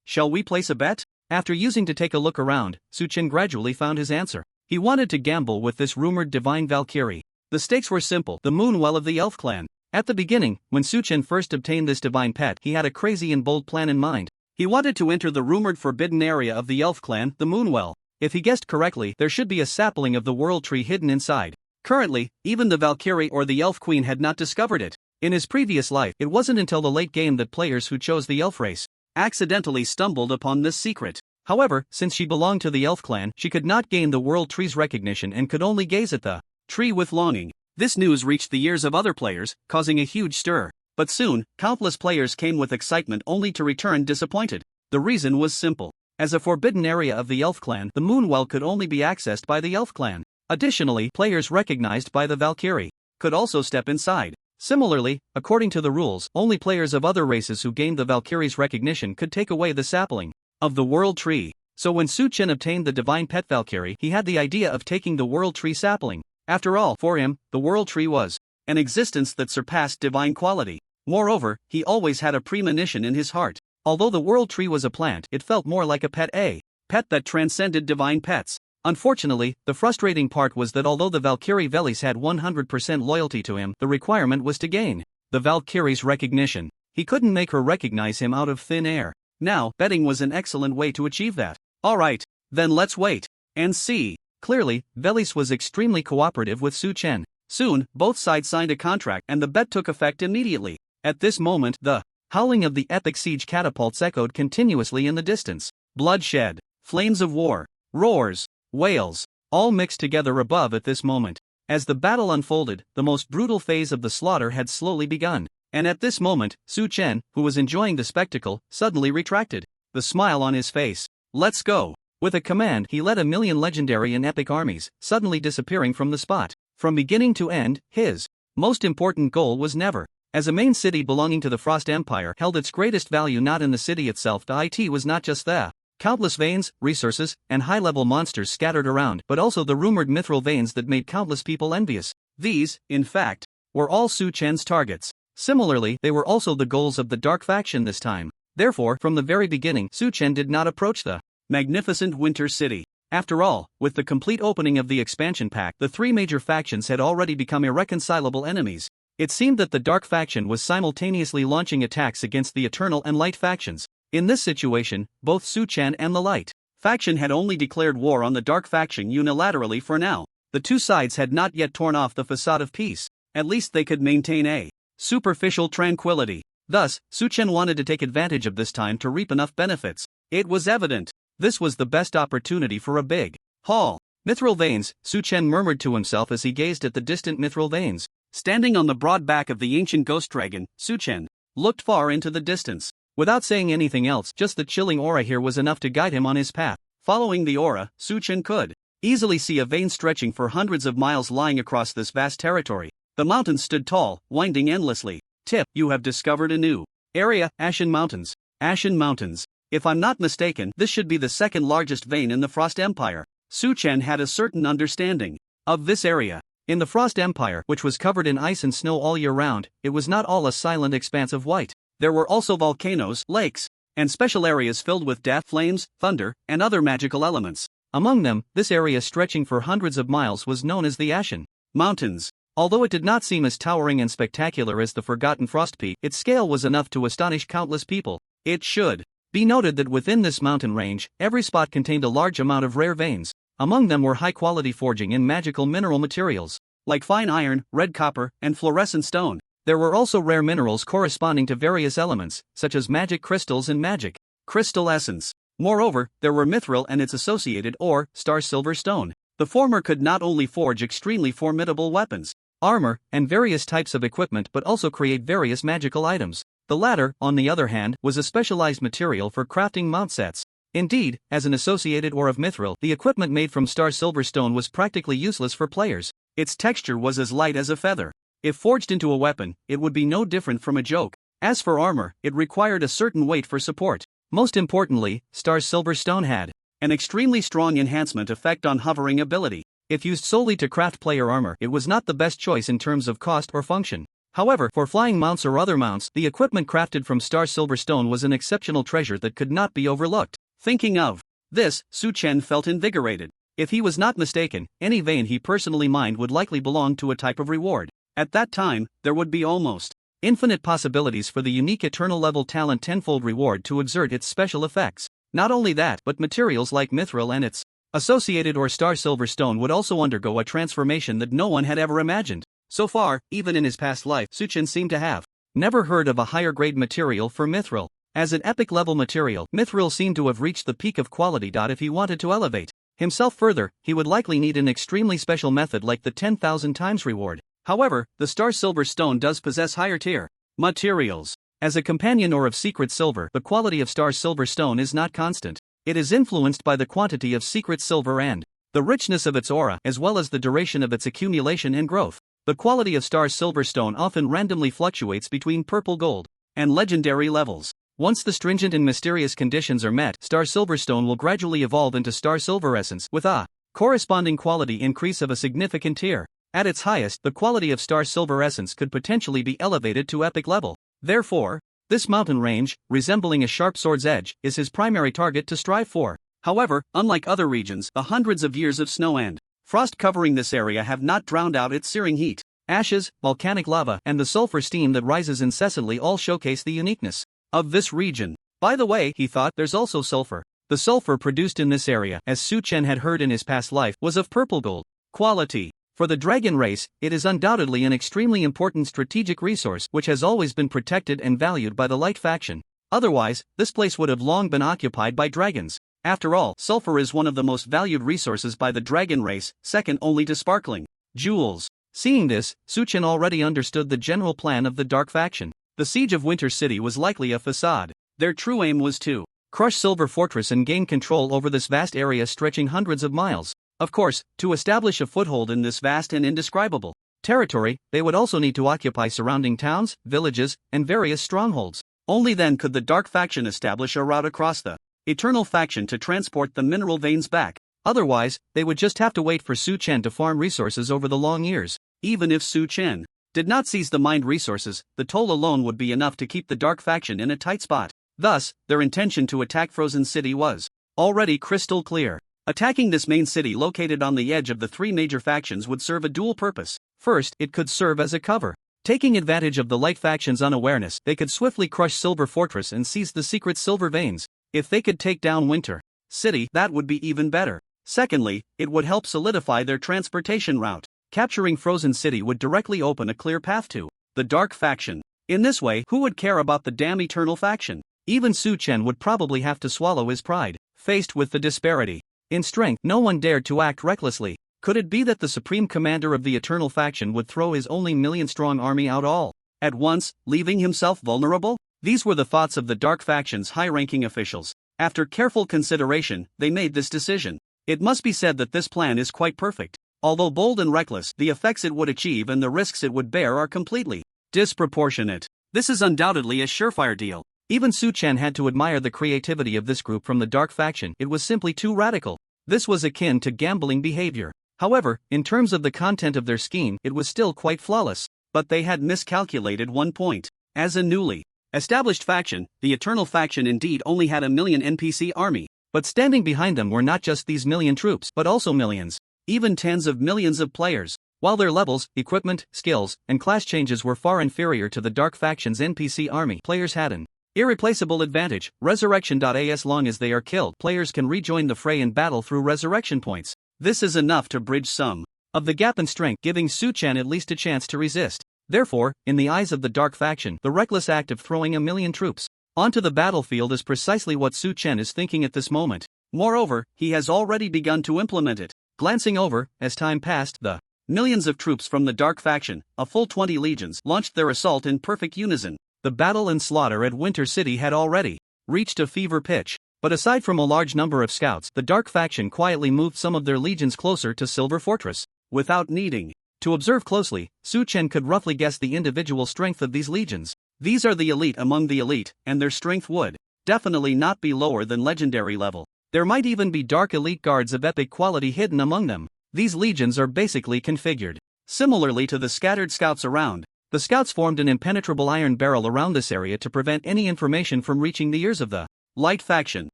Shall we place a bet? After using to take a look around, Suchen gradually found his answer. He wanted to gamble with this rumored divine Valkyrie. The stakes were simple, the Moonwell of the Elf clan. At the beginning, when Suchen first obtained this divine pet, he had a crazy and bold plan in mind. He wanted to enter the rumored forbidden area of the Elf clan, the Moonwell. If he guessed correctly, there should be a sapling of the World Tree hidden inside. Currently, even the Valkyrie or the Elf Queen had not discovered it. In his previous life, it wasn't until the late game that players who chose the Elf race accidentally stumbled upon this secret. However, since she belonged to the Elf clan, she could not gain the World Tree's recognition and could only gaze at the tree with longing. This news reached the ears of other players, causing a huge stir. But soon, countless players came with excitement only to return disappointed. The reason was simple. As a forbidden area of the Elf clan, the Moonwell could only be accessed by the Elf clan. Additionally, players recognized by the Valkyrie could also step inside. Similarly, according to the rules, only players of other races who gained the Valkyrie's recognition could take away the sapling of the World Tree. So when Suchen obtained the divine pet Valkyrie, he had the idea of taking the World Tree sapling. After all, for him, the World Tree was an existence that surpassed divine quality. Moreover, he always had a premonition in his heart. Although the World Tree was a plant, it felt more like a pet that transcended divine pets. Unfortunately, the frustrating part was that although the Valkyrie Velis had 100% loyalty to him, the requirement was to gain the Valkyrie's recognition. He couldn't make her recognize him out of thin air. Now, betting was an excellent way to achieve that. Alright, then let's wait and see. Clearly, Velis was extremely cooperative with Suchen. Soon, both sides signed a contract and the bet took effect immediately. At this moment, the howling of the epic siege catapults echoed continuously in the distance. Bloodshed, flames of war, roars, wails, all mixed together above at this moment. As the battle unfolded, the most brutal phase of the slaughter had slowly begun. And at this moment, Suchen, who was enjoying the spectacle, suddenly retracted, the smile on his face. Let's go. With a command, he led 1,000,000 legendary and epic armies, suddenly disappearing from the spot. From beginning to end, his most important goal was never. As a main city belonging to the Frost Empire held its greatest value not in the city itself, the IT was not just the countless veins, resources, and high-level monsters scattered around, but also the rumored mithril veins that made countless people envious. These, in fact, were all Su Chen's targets. Similarly, they were also the goals of the Dark Faction this time. Therefore, from the very beginning, Su Chen did not approach the magnificent Winter City. After all, with the complete opening of the expansion pack, the three major factions had already become irreconcilable enemies. It seemed that the Dark Faction was simultaneously launching attacks against the Eternal and Light factions. In this situation, both Su Chen and the Light faction had only declared war on the Dark Faction unilaterally for now. The two sides had not yet torn off the facade of peace. At least they could maintain a superficial tranquility. Thus, Su Chen wanted to take advantage of this time to reap enough benefits. It was evident this was the best opportunity for a big haul. Mithril veins, Su Chen murmured to himself as he gazed at the distant mithril veins. Standing on the broad back of the ancient ghost dragon, Su Chen looked far into the distance. Without saying anything else, just the chilling aura here was enough to guide him on his path. Following the aura, Su Chen could easily see a vein stretching for hundreds of miles lying across this vast territory. The mountains stood tall, winding endlessly. Tip: you have discovered a new area, Ashen Mountains. Ashen Mountains. If I'm not mistaken, this should be the second largest vein in the Frost Empire. Su Chen had a certain understanding of this area. In the Frost Empire, which was covered in ice and snow all year round, it was not all a silent expanse of white. There were also volcanoes, lakes, and special areas filled with death, flames, thunder, and other magical elements. Among them, this area stretching for hundreds of miles was known as the Ashen Mountains. Although it did not seem as towering and spectacular as the Forgotten Frost Peak, its scale was enough to astonish countless people. It should be noted that within this mountain range, every spot contained a large amount of rare veins. Among them were high-quality forging in magical mineral materials, like fine iron, red copper, and fluorescent stone. There were also rare minerals corresponding to various elements, such as magic crystals and magic crystal essence. Moreover, there were mithril and its associated ore, star silver stone. The former could not only forge extremely formidable weapons, armor, and various types of equipment but also create various magical items. The latter, on the other hand, was a specialized material for crafting mount sets. Indeed, as an associated ore of mithril, the equipment made from star silver stone was practically useless for players. Its texture was as light as a feather. If forged into a weapon, it would be no different from a joke. As for armor, it required a certain weight for support. Most importantly, star silver stone had an extremely strong enhancement effect on hovering ability. If used solely to craft player armor, it was not the best choice in terms of cost or function. However, for flying mounts or other mounts, the equipment crafted from star silver stone was an exceptional treasure that could not be overlooked. Thinking of this, Su Chen felt invigorated. If he was not mistaken, any vein he personally mined would likely belong to a type of reward. At that time, there would be almost infinite possibilities for the unique eternal level talent tenfold reward to exert its special effects. Not only that, but materials like mithril and its associated or star silver stone would also undergo a transformation that no one had ever imagined. So far, even in his past life, Su Chen seemed to have never heard of a higher grade material for mithril. As an epic level material, mithril seemed to have reached the peak of quality. If he wanted to elevate himself further, he would likely need an extremely special method like the 10,000 times reward. However, the star silver stone does possess higher tier materials. As a companion ore of secret silver, the quality of star silver stone is not constant. It is influenced by the quantity of secret silver and the richness of its aura, as well as the duration of its accumulation and growth. The quality of star silver stone often randomly fluctuates between purple gold and legendary levels. Once the stringent and mysterious conditions are met, star silver stone will gradually evolve into star silver essence, with a corresponding quality increase of a significant tier. At its highest, the quality of star silver essence could potentially be elevated to epic level. Therefore, this mountain range, resembling a sharp sword's edge, is his primary target to strive for. However, unlike other regions, the hundreds of years of snow and frost covering this area have not drowned out its searing heat. Ashes, volcanic lava, and the sulfur steam that rises incessantly all showcase the uniqueness of this region. By the way, he thought, there's also sulfur. The sulfur produced in this area, as Su Chen had heard in his past life, was of purple gold quality. For the dragon race, it is undoubtedly an extremely important strategic resource which has always been protected and valued by the Light faction. Otherwise, this place would have long been occupied by dragons. After all, sulfur is one of the most valued resources by the dragon race, second only to sparkling jewels. Seeing this, Su Chen already understood the general plan of the Dark faction. The siege of Winter City was likely a facade. Their true aim was to crush Silver Fortress and gain control over this vast area stretching hundreds of miles. Of course, to establish a foothold in this vast and indescribable territory, they would also need to occupy surrounding towns, villages, and various strongholds. Only then could the Dark Faction establish a route across the Eternal Faction to transport the mineral veins back. Otherwise, they would just have to wait for Su Chen to farm resources over the long years. Even if Su Chen did not seize the mined resources, the toll alone would be enough to keep the Dark Faction in a tight spot. Thus, their intention to attack Frozen City was already crystal clear. Attacking this main city located on the edge of the three major factions would serve a dual purpose. First, it could serve as a cover. Taking advantage of the Light Faction's unawareness, they could swiftly crush Silver Fortress and seize the secret silver veins. If they could take down Winter City, that would be even better. Secondly, it would help solidify their transportation route. Capturing Frozen City would directly open a clear path to the Dark Faction. In this way, who would care about the damn Eternal Faction? Even Su Chen would probably have to swallow his pride. Faced with the disparity in strength, no one dared to act recklessly. Could it be that the supreme commander of the Eternal Faction would throw his only million-strong army out all at once, leaving himself vulnerable? These were the thoughts of the Dark Faction's high-ranking officials. After careful consideration, they made this decision. It must be said that this plan is quite perfect. Although bold and reckless, the effects it would achieve and the risks it would bear are completely disproportionate. This is undoubtedly a surefire deal. Even Su Chen had to admire the creativity of this group from the Dark Faction. It was simply too radical. This was akin to gambling behavior. However, in terms of the content of their scheme, it was still quite flawless. But they had miscalculated one point. As a newly established faction, the Eternal Faction indeed only had a million NPC army. But standing behind them were not just these million troops, but also millions, even tens of millions of players. While their levels, equipment, skills, and class changes were far inferior to the Dark Faction's NPC army, players had an irreplaceable advantage. Resurrection.as long as they are killed, players can rejoin the fray in battle through resurrection points. This is enough to bridge some of the gap in strength, giving Su Chen at least a chance to resist. Therefore, in the eyes of the Dark Faction, the reckless act of throwing a million troops onto the battlefield is precisely what Su Chen is thinking at this moment. Moreover, he has already begun to implement it. Glancing over, as time passed, the millions of troops from the Dark Faction, a full 20 legions, launched their assault in perfect unison. The battle and slaughter at Winter City had already reached a fever pitch. But aside from a large number of scouts, the Dark Faction quietly moved some of their legions closer to Silver Fortress. Without needing to observe closely, Su Chen could roughly guess the individual strength of these legions. These are the elite among the elite, and their strength would definitely not be lower than legendary level. There might even be dark elite guards of epic quality hidden among them. These legions are basically configured similarly to the scattered scouts around. The scouts formed an impenetrable iron barrel around this area to prevent any information from reaching the ears of the Light Faction.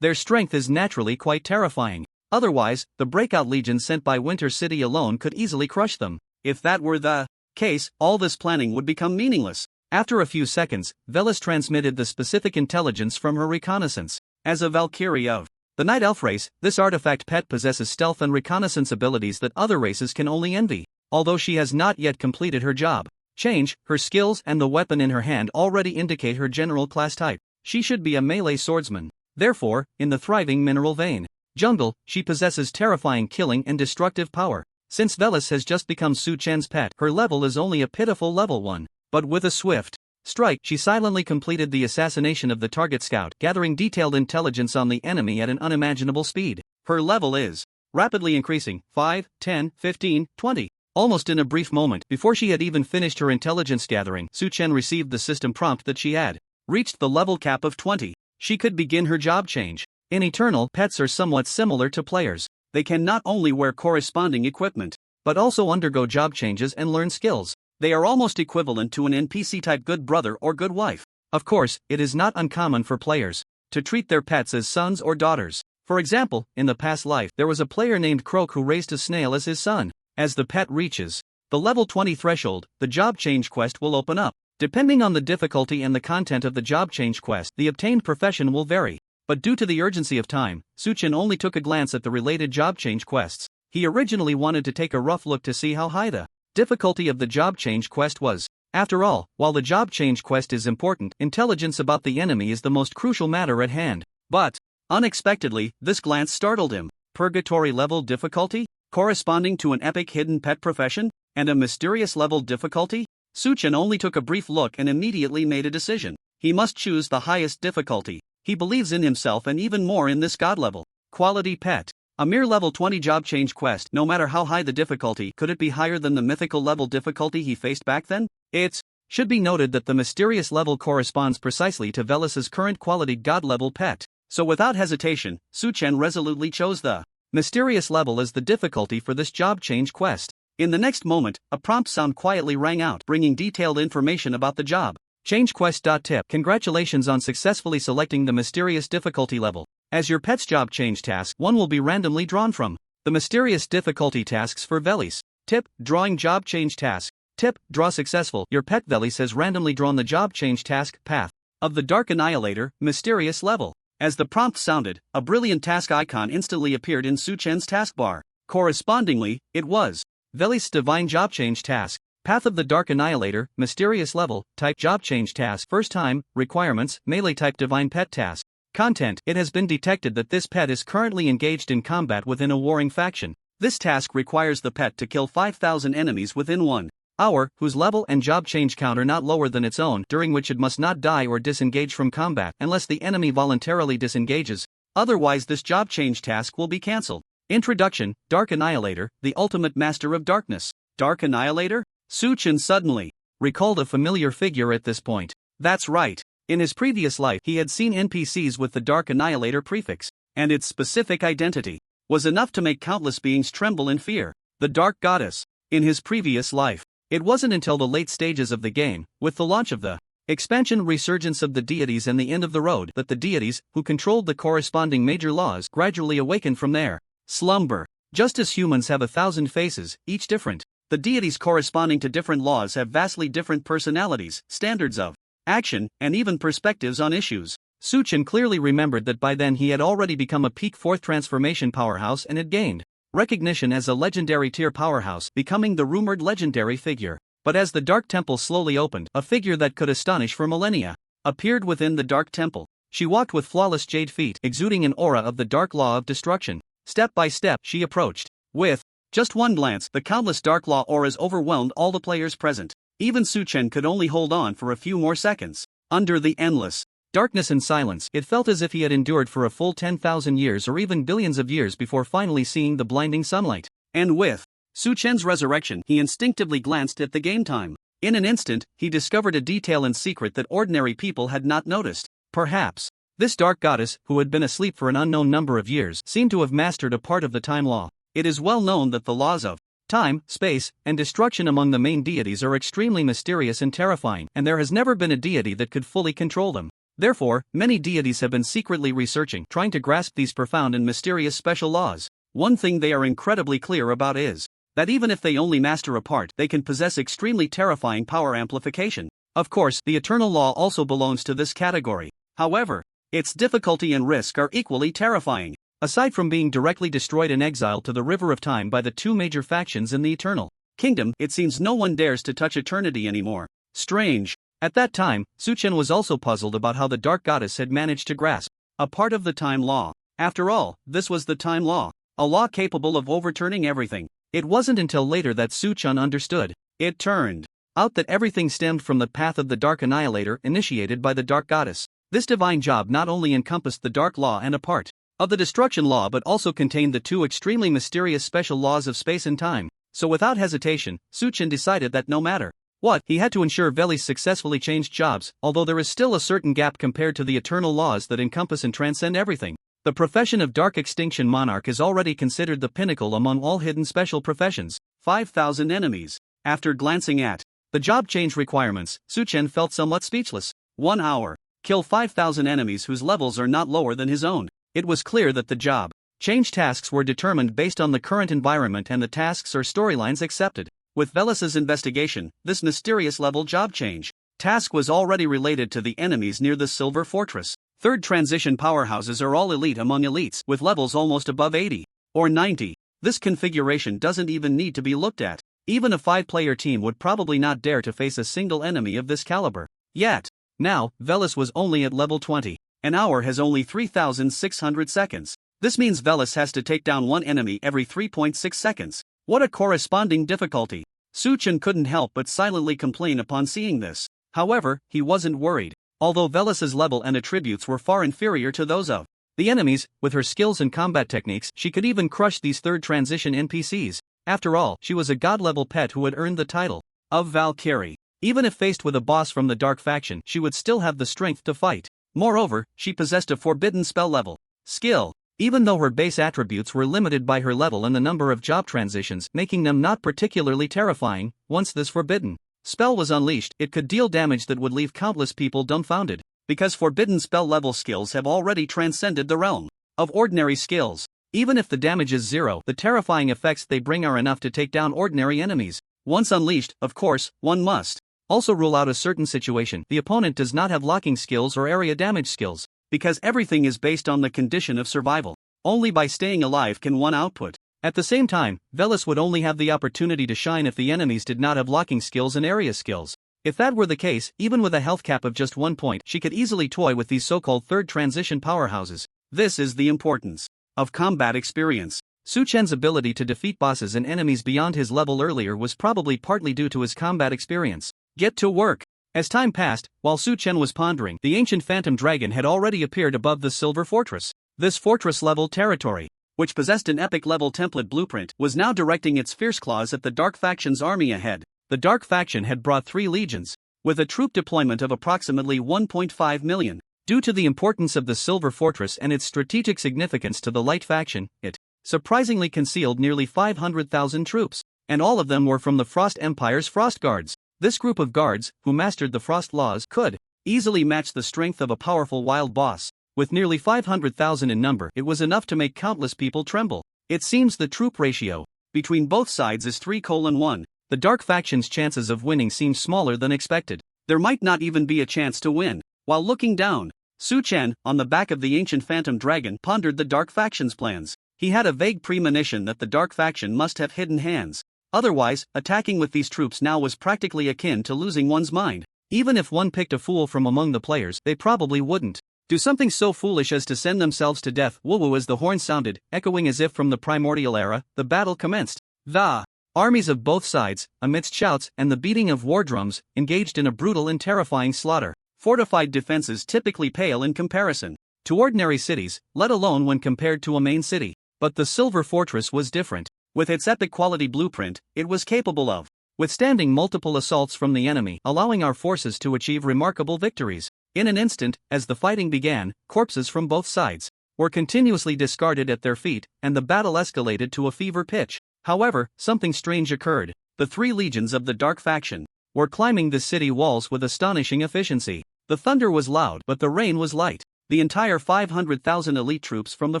Their strength is naturally quite terrifying. Otherwise, the breakout legion sent by Winter City alone could easily crush them. If that were the case, all this planning would become meaningless. After a few seconds, Velis transmitted the specific intelligence from her reconnaissance. As a Valkyrie of the Night Elf race, this artifact pet possesses stealth and reconnaissance abilities that other races can only envy. Although she has not yet completed her job change, her skills and the weapon in her hand already indicate her general class type. She should be a melee swordsman. Therefore, in the thriving mineral vein jungle, she possesses terrifying killing and destructive power. Since Velis has just become Su Chen's pet, her level is only a pitiful level 1. But with a swift strike, she silently completed the assassination of the target scout, gathering detailed intelligence on the enemy at an unimaginable speed. Her level is rapidly increasing, 5, 10, 15, 20. Almost in a brief moment, before she had even finished her intelligence gathering, Su Chen received the system prompt that she had reached the level cap of 20. She could begin her job change. In Eternal, pets are somewhat similar to players. They can not only wear corresponding equipment, but also undergo job changes and learn skills. They are almost equivalent to an NPC-type good brother or good wife. Of course, it is not uncommon for players to treat their pets as sons or daughters. For example, in the past life, there was a player named Croak who raised a snail as his son. As the pet reaches the level 20 threshold, the job change quest will open up. Depending on the difficulty and the content of the job change quest, the obtained profession will vary. But due to the urgency of time, Su Chen only took a glance at the related job change quests. He originally wanted to take a rough look to see how high the difficulty of the job change quest was. After all, while the job change quest is important, intelligence about the enemy is the most crucial matter at hand. But, unexpectedly, this glance startled him. Purgatory level difficulty? Corresponding to an epic hidden pet profession? And a mysterious level difficulty? Su Chen only took a brief look and immediately made a decision. He must choose the highest difficulty. He believes in himself and even more in this god level. Quality pet. A mere level 20 job change quest. No matter how high the difficulty, could it be higher than the mythical level difficulty he faced back then? It should be noted that the mysterious level corresponds precisely to Velis's current quality god level pet. So without hesitation, Su-Chen resolutely chose the mysterious level as the difficulty for this job change quest. In the next moment, a prompt sound quietly rang out, bringing detailed information about the job change quest. Tip: congratulations on successfully selecting the mysterious difficulty level. As your pet's job change task, one will be randomly drawn from the mysterious difficulty tasks for Velis. Tip: drawing job change task. Tip: draw successful. Your pet Velis has randomly drawn the job change task path of the Dark Annihilator mysterious level. As the prompt sounded, a brilliant task icon instantly appeared in Su-Chen's taskbar. Correspondingly, it was Velis' divine job change task. Path of the Dark Annihilator, mysterious level, type job change task, first time, requirements, melee type divine pet task. Content: it has been detected that this pet is currently engaged in combat within a warring faction. This task requires the pet to kill 5,000 enemies within 1 hour, whose level and job change count are not lower than its own, during which it must not die or disengage from combat unless the enemy voluntarily disengages. Otherwise, this job change task will be cancelled. Introduction: Dark Annihilator, the ultimate master of darkness. Dark Annihilator? Su-Chen suddenly recalled a familiar figure at this point. That's right. In his previous life, he had seen NPCs with the Dark Annihilator prefix, and its specific identity was enough to make countless beings tremble in fear. The Dark Goddess. In his previous life, it wasn't until the late stages of the game, with the launch of the expansion Resurgence of the Deities and the End of the Road, that the deities, who controlled the corresponding major laws, gradually awakened from their slumber. Just as humans have 1,000 faces, each different, the deities corresponding to different laws have vastly different personalities, standards of action, and even perspectives on issues. Su-Chen clearly remembered that by then he had already become a peak 4th transformation powerhouse and had gained recognition as a legendary tier powerhouse, becoming the rumored legendary figure. But as the Dark Temple slowly opened, a figure that could astonish for millennia appeared within the Dark Temple. She walked with flawless jade feet, exuding an aura of the dark law of destruction. Step by step, she approached. With just one glance, the countless dark law auras overwhelmed all the players present. Even Su-Chen could only hold on for a few more seconds. Under the endless darkness and silence, it felt as if he had endured for a full 10,000 years or even billions of years before finally seeing the blinding sunlight. And with Su-Chen's resurrection, he instinctively glanced at the game time. In an instant, he discovered a detail and secret that ordinary people had not noticed. Perhaps this dark goddess, who had been asleep for an unknown number of years, seemed to have mastered a part of the time law. It is well known that the laws of time, space, and destruction among the main deities are extremely mysterious and terrifying, and there has never been a deity that could fully control them. Therefore, many deities have been secretly researching, trying to grasp these profound and mysterious special laws. One thing they are incredibly clear about is that even if they only master a part, they can possess extremely terrifying power amplification. Of course, the eternal law also belongs to this category. However, its difficulty and risk are equally terrifying. Aside from being directly destroyed and exiled to the River of Time by the two major factions in the Eternal Kingdom, it seems no one dares to touch eternity anymore. Strange. At that time, Su-Chen was also puzzled about how the Dark Goddess had managed to grasp a part of the time law. After all, this was the time law, a law capable of overturning everything. It wasn't until later that Su-Chen understood. It turned out that everything stemmed from the path of the Dark Annihilator initiated by the Dark Goddess. This divine job not only encompassed the Dark Law and a part of the Destruction Law but also contained the two extremely mysterious special laws of space and time. So without hesitation, Su-Chen decided that no matter what, he had to ensure Velis successfully changed jobs, although there is still a certain gap compared to the eternal laws that encompass and transcend everything. The profession of Dark Extinction Monarch is already considered the pinnacle among all hidden special professions. 5,000 enemies. After glancing at the job change requirements, Su-Chen felt somewhat speechless. 1 hour. Kill 5,000 enemies whose levels are not lower than his own. It was clear that the job change tasks were determined based on the current environment and the tasks or storylines accepted. With Velis's investigation, this mysterious level job change task was already related to the enemies near the Silver Fortress. Third transition powerhouses are all elite among elites, with levels almost above 80 or 90. This configuration doesn't even need to be looked at. Even a 5-player team would probably not dare to face a single enemy of this caliber. Yet, now, Velis was only at level 20. An hour has only 3,600 seconds. This means Velis has to take down one enemy every 3.6 seconds. What a corresponding difficulty. Su-Chen couldn't help but silently complain upon seeing this. However, he wasn't worried. although Velas's level and attributes were far inferior to those of the enemies. With her skills and combat techniques, she could even crush these third transition NPCs. After all, she was a god-level pet who had earned the title of Valkyrie. Even if faced with a boss from the Dark Faction, she would still have the strength to fight. Moreover, she possessed a forbidden spell level skill, even though her base attributes were limited by her level and the number of job transitions, making them not particularly terrifying. Once this forbidden spell was unleashed, it could deal damage that would leave countless people dumbfounded, because forbidden spell level skills have already transcended the realm of ordinary skills. Even if the damage is zero, the terrifying effects they bring are enough to take down ordinary enemies. Once unleashed, of course, one must also rule out a certain situation. The opponent does not have locking skills or area damage skills, because everything is based on the condition of survival. Only by staying alive can one output. At the same time, Velas would only have the opportunity to shine if the enemies did not have locking skills and area skills. If that were the case, even with a health cap of just 1 point, she could easily toy with these so-called third transition powerhouses. This is the importance of combat experience. Su Chen's ability to defeat bosses and enemies beyond his level earlier was probably partly due to his combat experience. Get to work. As time passed, while Su Chen was pondering, the ancient phantom dragon had already appeared above the Silver Fortress. This fortress-level territory, which possessed an epic-level template blueprint, was now directing its fierce claws at the Dark Faction's army ahead. The Dark Faction had brought 3 legions, with a troop deployment of approximately 1.5 million. Due to the importance of the Silver Fortress and its strategic significance to the Light Faction, it surprisingly concealed nearly 500,000 troops, and all of them were from the Frost Empire's Frost Guards. This group of guards, who mastered the Frost laws, could easily match the strength of a powerful wild boss. With nearly 500,000 in number, it was enough to make countless people tremble. It seems the troop ratio between both sides is 3:1. The Dark Faction's chances of winning seem smaller than expected. There might not even be a chance to win. While looking down, Su Chen, on the back of the ancient phantom dragon, pondered the Dark Faction's plans. He had a vague premonition that the Dark Faction must have hidden hands. Otherwise, attacking with these troops now was practically akin to losing one's mind. Even if one picked a fool from among the players, they probably wouldn't do something so foolish as to send themselves to death. Woo-woo as the horn sounded, echoing as if from the primordial era, the battle commenced. The armies of both sides, amidst shouts and the beating of war drums, engaged in a brutal and terrifying slaughter. Fortified defenses typically pale in comparison to ordinary cities, let alone when compared to a main city. But the Silver Fortress was different. With its epic quality blueprint, it was capable of withstanding multiple assaults from the enemy, allowing our forces to achieve remarkable victories. In an instant, as the fighting began, corpses from both sides were continuously discarded at their feet, and the battle escalated to a fever pitch. However, something strange occurred. The 3 legions of the Dark Faction were climbing the city walls with astonishing efficiency. The thunder was loud, but the rain was light. The entire 500,000 elite troops from the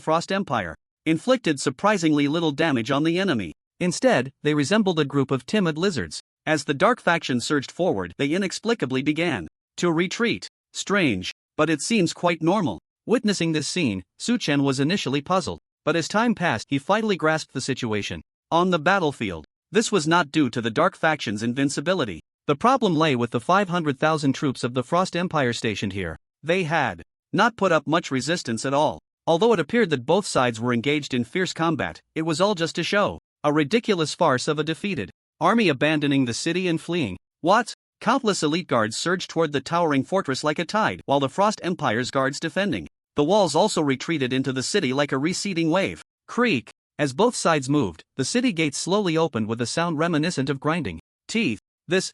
Frost Empire inflicted surprisingly little damage on the enemy. Instead, they resembled a group of timid lizards. As the Dark Faction surged forward, they inexplicably began to retreat. Strange, but it seems quite normal. Witnessing this scene, Su Chen was initially puzzled, but as time passed, he finally grasped the situation. On the battlefield, this was not due to the Dark Faction's invincibility. The problem lay with the 500,000 troops of the Frost Empire stationed here. They had not put up much resistance at all. Although it appeared that both sides were engaged in fierce combat, it was all just a show. A ridiculous farce of a defeated army abandoning the city and fleeing. What? Countless elite guards surged toward the towering fortress like a tide, while the Frost Empire's guards defending the walls also retreated into the city like a receding wave. Creak. As both sides moved, the city gates slowly opened with a sound reminiscent of grinding teeth.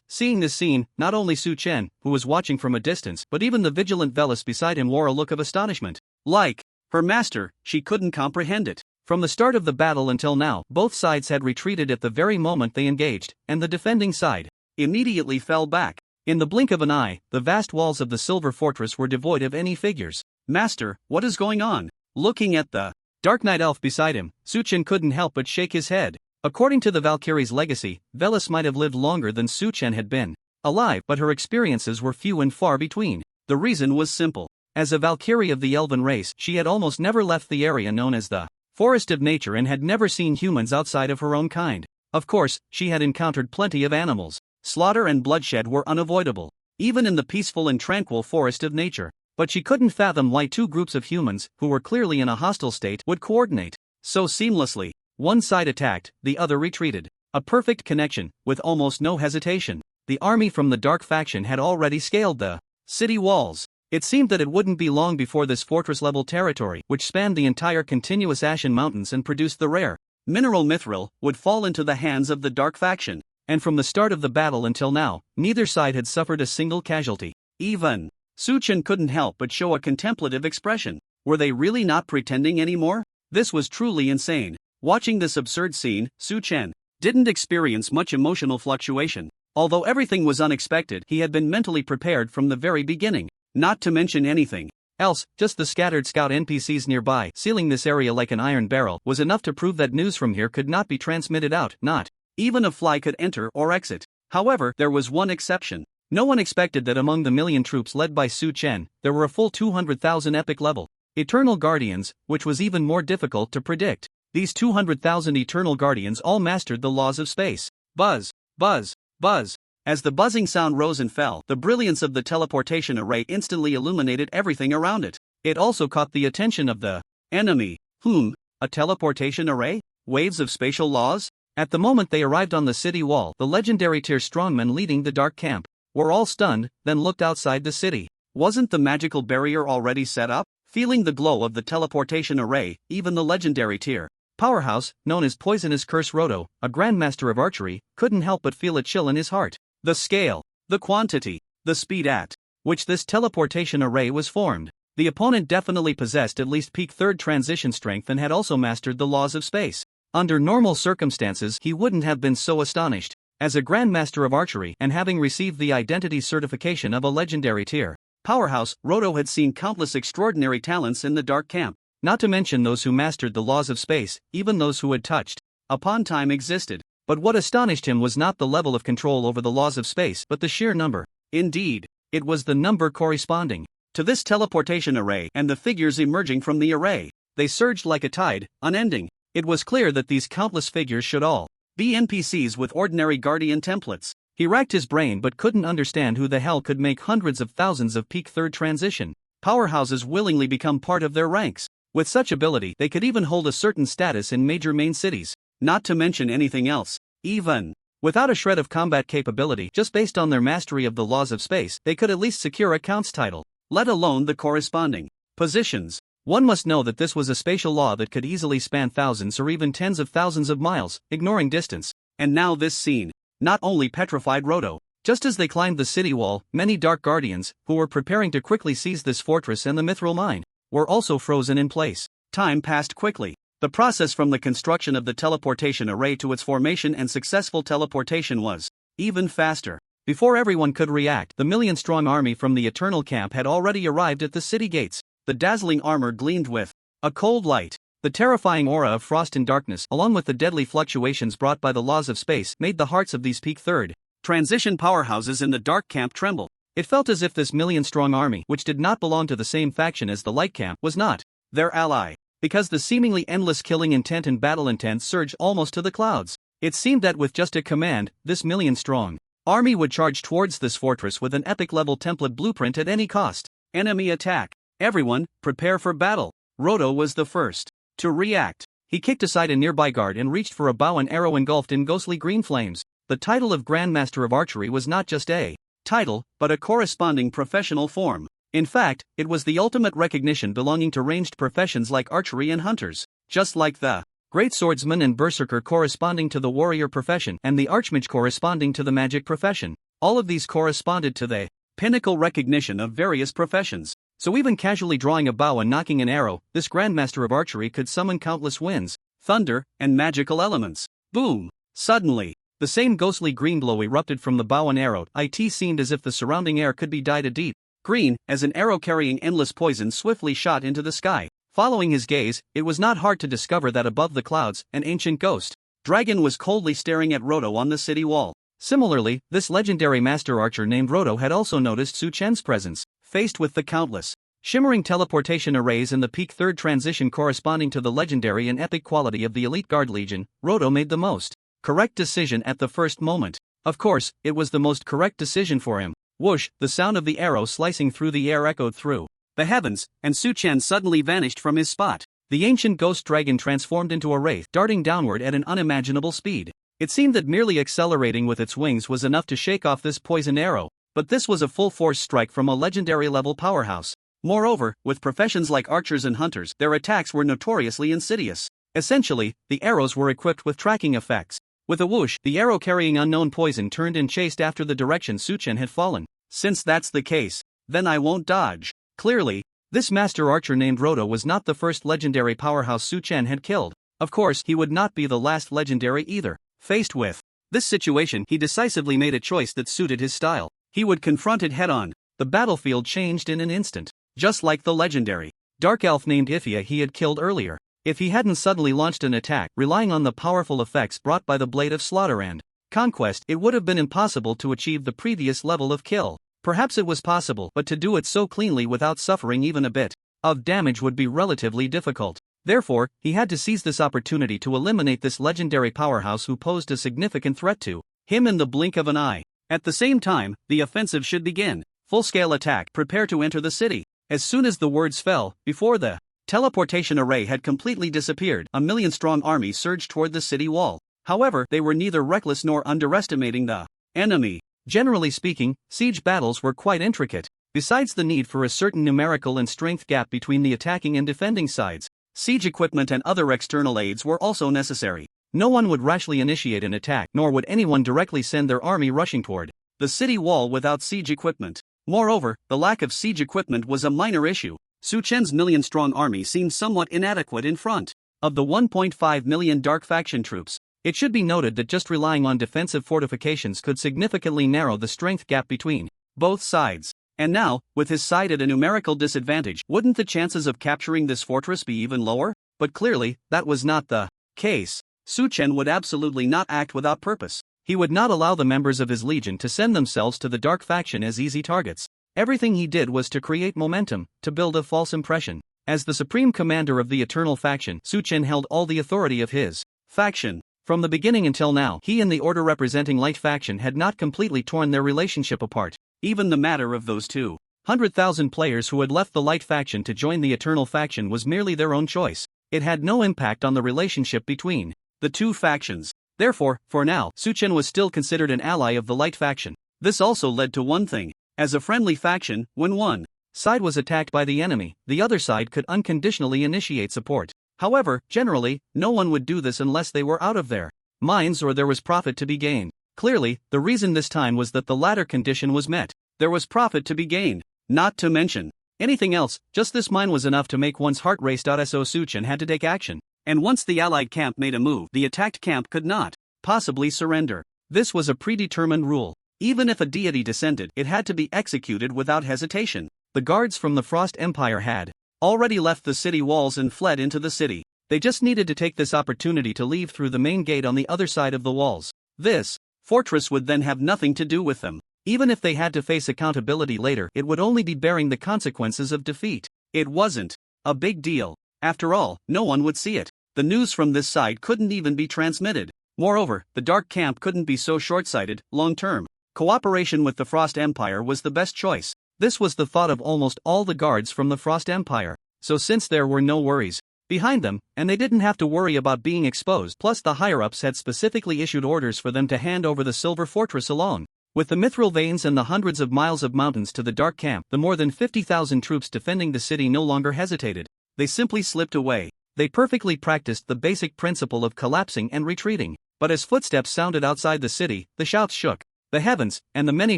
Seeing this scene, not only Su Chen, who was watching from a distance, but even the vigilant Velas beside him wore a look of astonishment. Like her master, she couldn't comprehend it. From the start of the battle until now, both sides had retreated at the very moment they engaged, and the defending side immediately fell back. In the blink of an eye, the vast walls of the Silver Fortress were devoid of any figures. Master, what is going on? Looking at the Dark Knight elf beside him, Su Chen couldn't help but shake his head. According to the Valkyrie's legacy, Velas might have lived longer than Su Chen had been alive, but her experiences were few and far between. The reason was simple. As a Valkyrie of the elven race, she had almost never left the area known as the Forest of Nature and had never seen humans outside of her own kind. Of course, she had encountered plenty of animals. Slaughter and bloodshed were unavoidable, even in the peaceful and tranquil Forest of Nature. But she couldn't fathom why 2 groups of humans, who were clearly in a hostile state, would coordinate so seamlessly. One side attacked, the other retreated. A perfect connection, with almost no hesitation. The army from the Dark Faction had already scaled the city walls. It seemed that it wouldn't be long before this fortress-level territory, which spanned the entire continuous Ashen Mountains and produced the rare mineral mithril, would fall into the hands of the Dark faction. And from the start of the battle until now, neither side had suffered a single casualty. Even Su Chen couldn't help but show a contemplative expression. Were they really not pretending anymore? This was truly insane. Watching this absurd scene, Su Chen didn't experience much emotional fluctuation. Although everything was unexpected, he had been mentally prepared from the very beginning. Not to mention anything else, just the scattered scout NPCs nearby, sealing this area like an iron barrel, was enough to prove that news from here could not be transmitted out. Not even a fly could enter or exit. However, there was one exception. No one expected that among the million troops led by Su Chen, there were a full 200,000 epic level Eternal Guardians, which was even more difficult to predict. These 200,000 Eternal Guardians all mastered the laws of space. Buzz, buzz, buzz. As the buzzing sound rose and fell, the brilliance of the teleportation array instantly illuminated everything around it. It also caught the attention of the enemy. A teleportation array? Waves of spatial laws? At the moment they arrived on the city wall, the legendary tier strongmen leading the Dark Camp were all stunned, then looked outside the city. Wasn't the magical barrier already set up? Feeling the glow of the teleportation array, even the legendary tier powerhouse, known as Poisonous Curse Roto, a grandmaster of archery, couldn't help but feel a chill in his heart. The scale, the quantity, the speed at which this teleportation array was formed. The opponent definitely possessed at least peak 3rd transition strength and had also mastered the laws of space. Under normal circumstances he wouldn't have been so astonished. As a grandmaster of archery and having received the identity certification of a legendary tier powerhouse, Roto had seen countless extraordinary talents in the Dark Camp. Not to mention those who mastered the laws of space, even those who had touched upon time existed. But what astonished him was not the level of control over the laws of space, but the sheer number. Indeed, it was the number corresponding to this teleportation array and the figures emerging from the array. They surged like a tide, unending. It was clear that these countless figures should all be NPCs with ordinary guardian templates. He racked his brain but couldn't understand who the hell could make hundreds of thousands of peak 3rd transition powerhouses willingly become part of their ranks. With such ability, they could even hold a certain status in major main cities. Not to mention anything else. Even without a shred of combat capability, just based on their mastery of the laws of space, they could at least secure a Count's title, let alone the corresponding positions. One must know that this was a spatial law that could easily span thousands or even tens of thousands of miles, ignoring distance. And now this scene not only petrified Roto. Just as they climbed the city wall, many Dark Guardians, who were preparing to quickly seize this fortress and the mithril mine, were also frozen in place. Time passed quickly. The process from the construction of the teleportation array to its formation and successful teleportation was even faster. Before everyone could react, the million-strong army from the Eternal Camp had already arrived at the city gates. The dazzling armor gleamed with a cold light. The terrifying aura of frost and darkness, along with the deadly fluctuations brought by the laws of space, made the hearts of these peak 3rd transition powerhouses in the Dark Camp tremble. It felt as if this million-strong army, which did not belong to the same faction as the Light Camp, was not their ally. Because the seemingly endless killing intent and battle intent surged almost to the clouds. It seemed that with just a command, this million-strong army would charge towards this fortress with an epic-level template blueprint at any cost. Enemy attack. Everyone, prepare for battle. Roto was the first to react. He kicked aside a nearby guard and reached for a bow and arrow engulfed in ghostly green flames. The title of Grandmaster of Archery was not just a title, but a corresponding professional form. In fact, it was the ultimate recognition belonging to ranged professions like archery and hunters. Just like the great swordsman and berserker corresponding to the warrior profession and the archmage corresponding to the magic profession. All of these corresponded to the pinnacle recognition of various professions. So even casually drawing a bow and knocking an arrow, this Grandmaster of Archery could summon countless winds, thunder, and magical elements. Boom! Suddenly, the same ghostly green glow erupted from the bow and arrow. It seemed as if the surrounding air could be dyed a deep green, as an arrow carrying endless poison swiftly shot into the sky. Following his gaze, it was not hard to discover that above the clouds, an ancient ghost dragon was coldly staring at Roto on the city wall. Similarly, this legendary master archer named Roto had also noticed Su Chen's presence. Faced with the countless shimmering teleportation arrays and the peak 3rd transition corresponding to the legendary and epic quality of the elite guard legion, Roto made the most correct decision at the first moment. Of course, it was the most correct decision for him. Whoosh, the sound of the arrow slicing through the air echoed through the heavens, and Su Chen suddenly vanished from his spot. The ancient ghost dragon transformed into a wraith, darting downward at an unimaginable speed. It seemed that merely accelerating with its wings was enough to shake off this poisoned arrow. but this was a full-force strike from a legendary-level powerhouse. Moreover, with professions like archers and hunters, their attacks were notoriously insidious. Essentially, the arrows were equipped with tracking effects. With a whoosh, the arrow carrying unknown poison turned and chased after the direction Su-chen had fallen. Since that's the case, then I won't dodge. Clearly, this master archer named Rhoda was not the first legendary powerhouse Su-chen had killed. Of course, he would not be the last legendary either. Faced with this situation, he decisively made a choice that suited his style. He would confront it head-on. The battlefield changed in an instant. Just like the legendary dark elf named Ifia he had killed earlier. If he hadn't suddenly launched an attack, relying on the powerful effects brought by the Blade of Slaughter and Conquest, it would have been impossible to achieve the previous level of kill. Perhaps it was possible, but to do it so cleanly without suffering even a bit of damage would be relatively difficult. Therefore, he had to seize this opportunity to eliminate this legendary powerhouse who posed a significant threat to him in the blink of an eye. At the same time, the offensive should begin. Full-scale attack, prepare to enter the city. As soon as the words fell, before the teleportation array had completely disappeared, a million-strong army surged toward the city wall. However, they were neither reckless nor underestimating the enemy. Generally speaking, siege battles were quite intricate. Besides the need for a certain numerical and strength gap between the attacking and defending sides, siege equipment and other external aids were also necessary. No one would rashly initiate an attack, nor would anyone directly send their army rushing toward the city wall without siege equipment. Moreover, the lack of siege equipment was a minor issue. Su-chen's million-strong army seemed somewhat inadequate in front of the 1.5 million dark faction troops. It should be noted that just relying on defensive fortifications could significantly narrow the strength gap between both sides. And now, with his side at a numerical disadvantage, wouldn't the chances of capturing this fortress be even lower? But clearly, that was not the case. Su-chen would absolutely not act without purpose. He would not allow the members of his legion to send themselves to the dark faction as easy targets. Everything he did was to create momentum, to build a false impression. As the supreme commander of the Eternal faction, Su-chen held all the authority of his faction. From the beginning until now, he and the order representing Light faction had not completely torn their relationship apart. Even the matter of those 200,000 players who had left the Light faction to join the Eternal faction was merely their own choice. It had no impact on the relationship between the two factions. Therefore, for now, Su-chen was still considered an ally of the Light faction. This also led to one thing. As a friendly faction, when one side was attacked by the enemy, the other side could unconditionally initiate support. However, generally, no one would do this unless they were out of their minds or there was profit to be gained. Clearly, the reason this time was that the latter condition was met. There was profit to be gained. Not to mention anything else, just this mine was enough to make one's heart race. So Su-chen had to take action. And once the allied camp made a move, the attacked camp could not possibly surrender. This was a predetermined rule. Even if a deity descended, it had to be executed without hesitation. The guards from the Frost Empire had already left the city walls and fled into the city. They just needed to take this opportunity to leave through the main gate on the other side of the walls. This fortress would then have nothing to do with them. Even if they had to face accountability later, it would only be bearing the consequences of defeat. It wasn't a big deal. After all, no one would see it. The news from this side couldn't even be transmitted. Moreover, the Dark Camp couldn't be so short-sighted. Long-term cooperation with the Frost Empire was the best choice. This was the thought of almost all the guards from the Frost Empire. So since there were no worries behind them, and they didn't have to worry about being exposed, plus the higher-ups had specifically issued orders for them to hand over the Silver Fortress alone. With the mithril veins and the hundreds of miles of mountains to the Dark Camp, the more than 50,000 troops defending the city no longer hesitated. They simply slipped away. They perfectly practiced the basic principle of collapsing and retreating. But as footsteps sounded outside the city, the shouts shook the heavens, and the many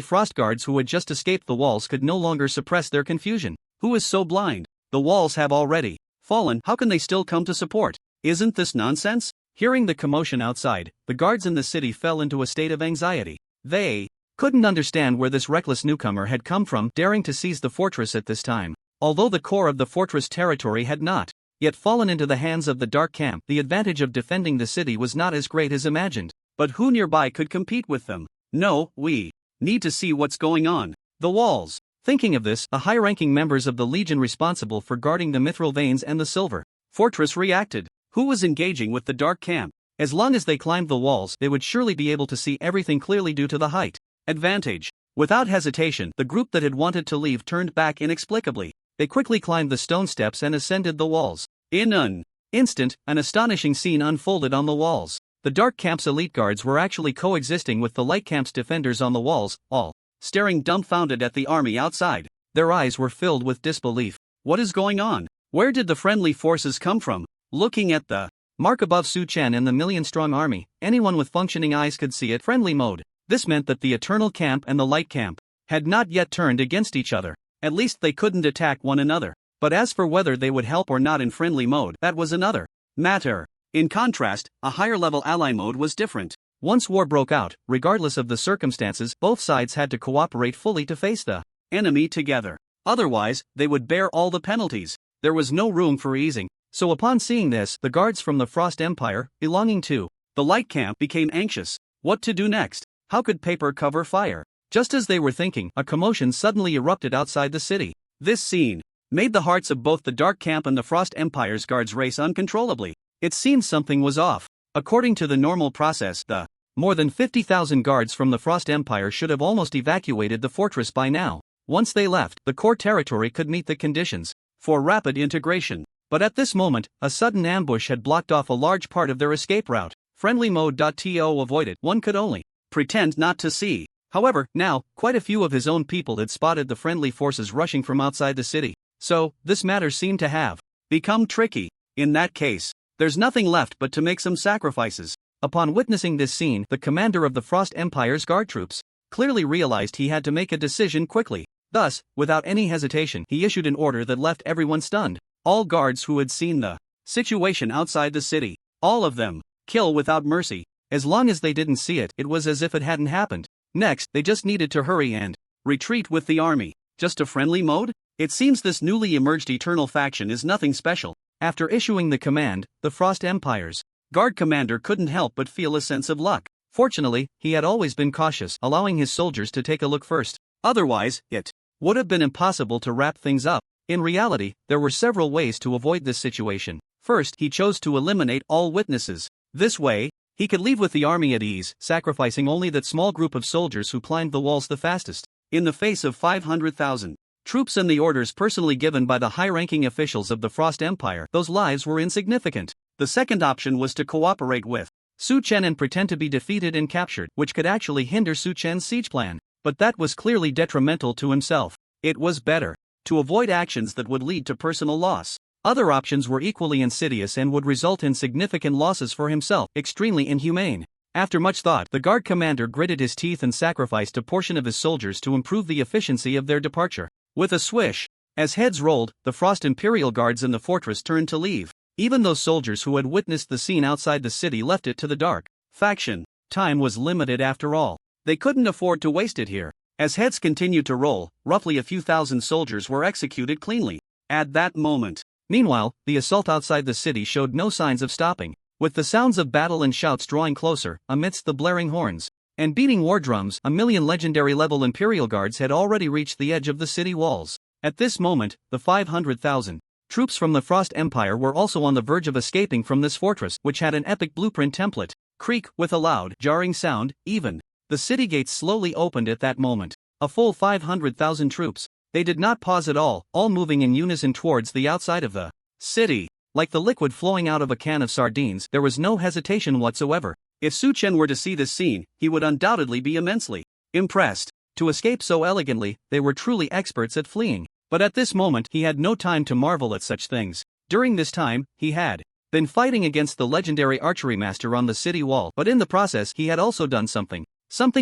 frost guards who had just escaped the walls could no longer suppress their confusion. Who is so blind? The walls have already fallen. How can they still come to support? Isn't this nonsense? Hearing the commotion outside, the guards in the city fell into a state of anxiety. They couldn't understand where this reckless newcomer had come from, daring to seize the fortress at this time. Although the core of the fortress territory had not yet fallen into the hands of the Dark Camp, the advantage of defending the city was not as great as imagined. But who nearby could compete with them? No, we need to see what's going on. The walls. Thinking of this, the high-ranking members of the Legion responsible for guarding the mithril veins and the silver fortress reacted. Who was engaging with the Dark Camp? As long as they climbed the walls, they would surely be able to see everything clearly due to the height advantage. Without hesitation, the group that had wanted to leave turned back inexplicably. They quickly climbed the stone steps and ascended the walls. In an instant, an astonishing scene unfolded on the walls. The Dark Camp's elite guards were actually coexisting with the Light Camp's defenders on the walls, all staring dumbfounded at the army outside. Their eyes were filled with disbelief. What is going on? Where did the friendly forces come from? Looking at the mark above Su Chen and the million-strong army, anyone with functioning eyes could see it. Friendly mode. This meant that the Eternal Camp and the Light Camp had not yet turned against each other. At least they couldn't attack one another. But as for whether they would help or not in friendly mode, that was another matter. In contrast, a higher-level ally mode was different. Once war broke out, regardless of the circumstances, both sides had to cooperate fully to face the enemy together. Otherwise, they would bear all the penalties. There was no room for easing. So upon seeing this, the guards from the Frost Empire, belonging to the Light Camp, became anxious. What to do next? How could paper cover fire? Just as they were thinking, a commotion suddenly erupted outside the city. This scene made the hearts of both the Dark Camp and the Frost Empire's guards race uncontrollably. It seemed something was off. According to the normal process, the more than 50,000 guards from the Frost Empire should have almost evacuated the fortress by now. Once they left, the core territory could meet the conditions for rapid integration. But at this moment, a sudden ambush had blocked off a large part of their escape route. Friendly mode.to avoided. One could only pretend not to see. However, now, quite a few of his own people had spotted the friendly forces rushing from outside the city. So, this matter seemed to have become tricky. In that case, there's nothing left but to make some sacrifices. Upon witnessing this scene, the commander of the Frost Empire's guard troops clearly realized he had to make a decision quickly. Thus, without any hesitation, he issued an order that left everyone stunned. All guards who had seen the situation outside the city, all of them, kill without mercy. As long as they didn't see it, it was as if it hadn't happened. Next, they just needed to hurry and retreat with the army. Just a friendly mode? It seems this newly emerged Eternal faction is nothing special. After issuing the command, the Frost Empire's guard commander couldn't help but feel a sense of luck. Fortunately, he had always been cautious, allowing his soldiers to take a look first. Otherwise, it would have been impossible to wrap things up. In reality, there were several ways to avoid this situation. First, he chose to eliminate all witnesses. This way, he could leave with the army at ease, sacrificing only that small group of soldiers who climbed the walls the fastest. In the face of 500,000 troops and the orders personally given by the high-ranking officials of the Frost Empire, those lives were insignificant. The second option was to cooperate with Su Chen and pretend to be defeated and captured, which could actually hinder Su Chen's siege plan. But that was clearly detrimental to himself. It was better to avoid actions that would lead to personal loss. Other options were equally insidious and would result in significant losses for himself, extremely inhumane. After much thought, the guard commander gritted his teeth and sacrificed a portion of his soldiers to improve the efficiency of their departure. With a swish, as heads rolled, the Frost Imperial guards in the fortress turned to leave. Even those soldiers who had witnessed the scene outside the city left it to the Dark faction. Time was limited after all. They couldn't afford to waste it here. As heads continued to roll, roughly a few thousand soldiers were executed cleanly. At that moment. Meanwhile, the assault outside the city showed no signs of stopping. With the sounds of battle and shouts drawing closer, amidst the blaring horns and beating war drums, a million legendary-level Imperial guards had already reached the edge of the city walls. At this moment, the 500,000 troops from the Frost Empire were also on the verge of escaping from this fortress, which had an epic blueprint template. Creak, with a loud, jarring sound, even the city gates slowly opened at that moment. A full 500,000 troops. They did not pause at all moving in unison towards the outside of the city. Like the liquid flowing out of a can of sardines, there was no hesitation whatsoever. If Su Chen were to see this scene, he would undoubtedly be immensely impressed. To escape so elegantly, they were truly experts at fleeing. But at this moment, he had no time to marvel at such things. During this time, he had been fighting against the legendary archery master on the city wall, but in the process he had also done something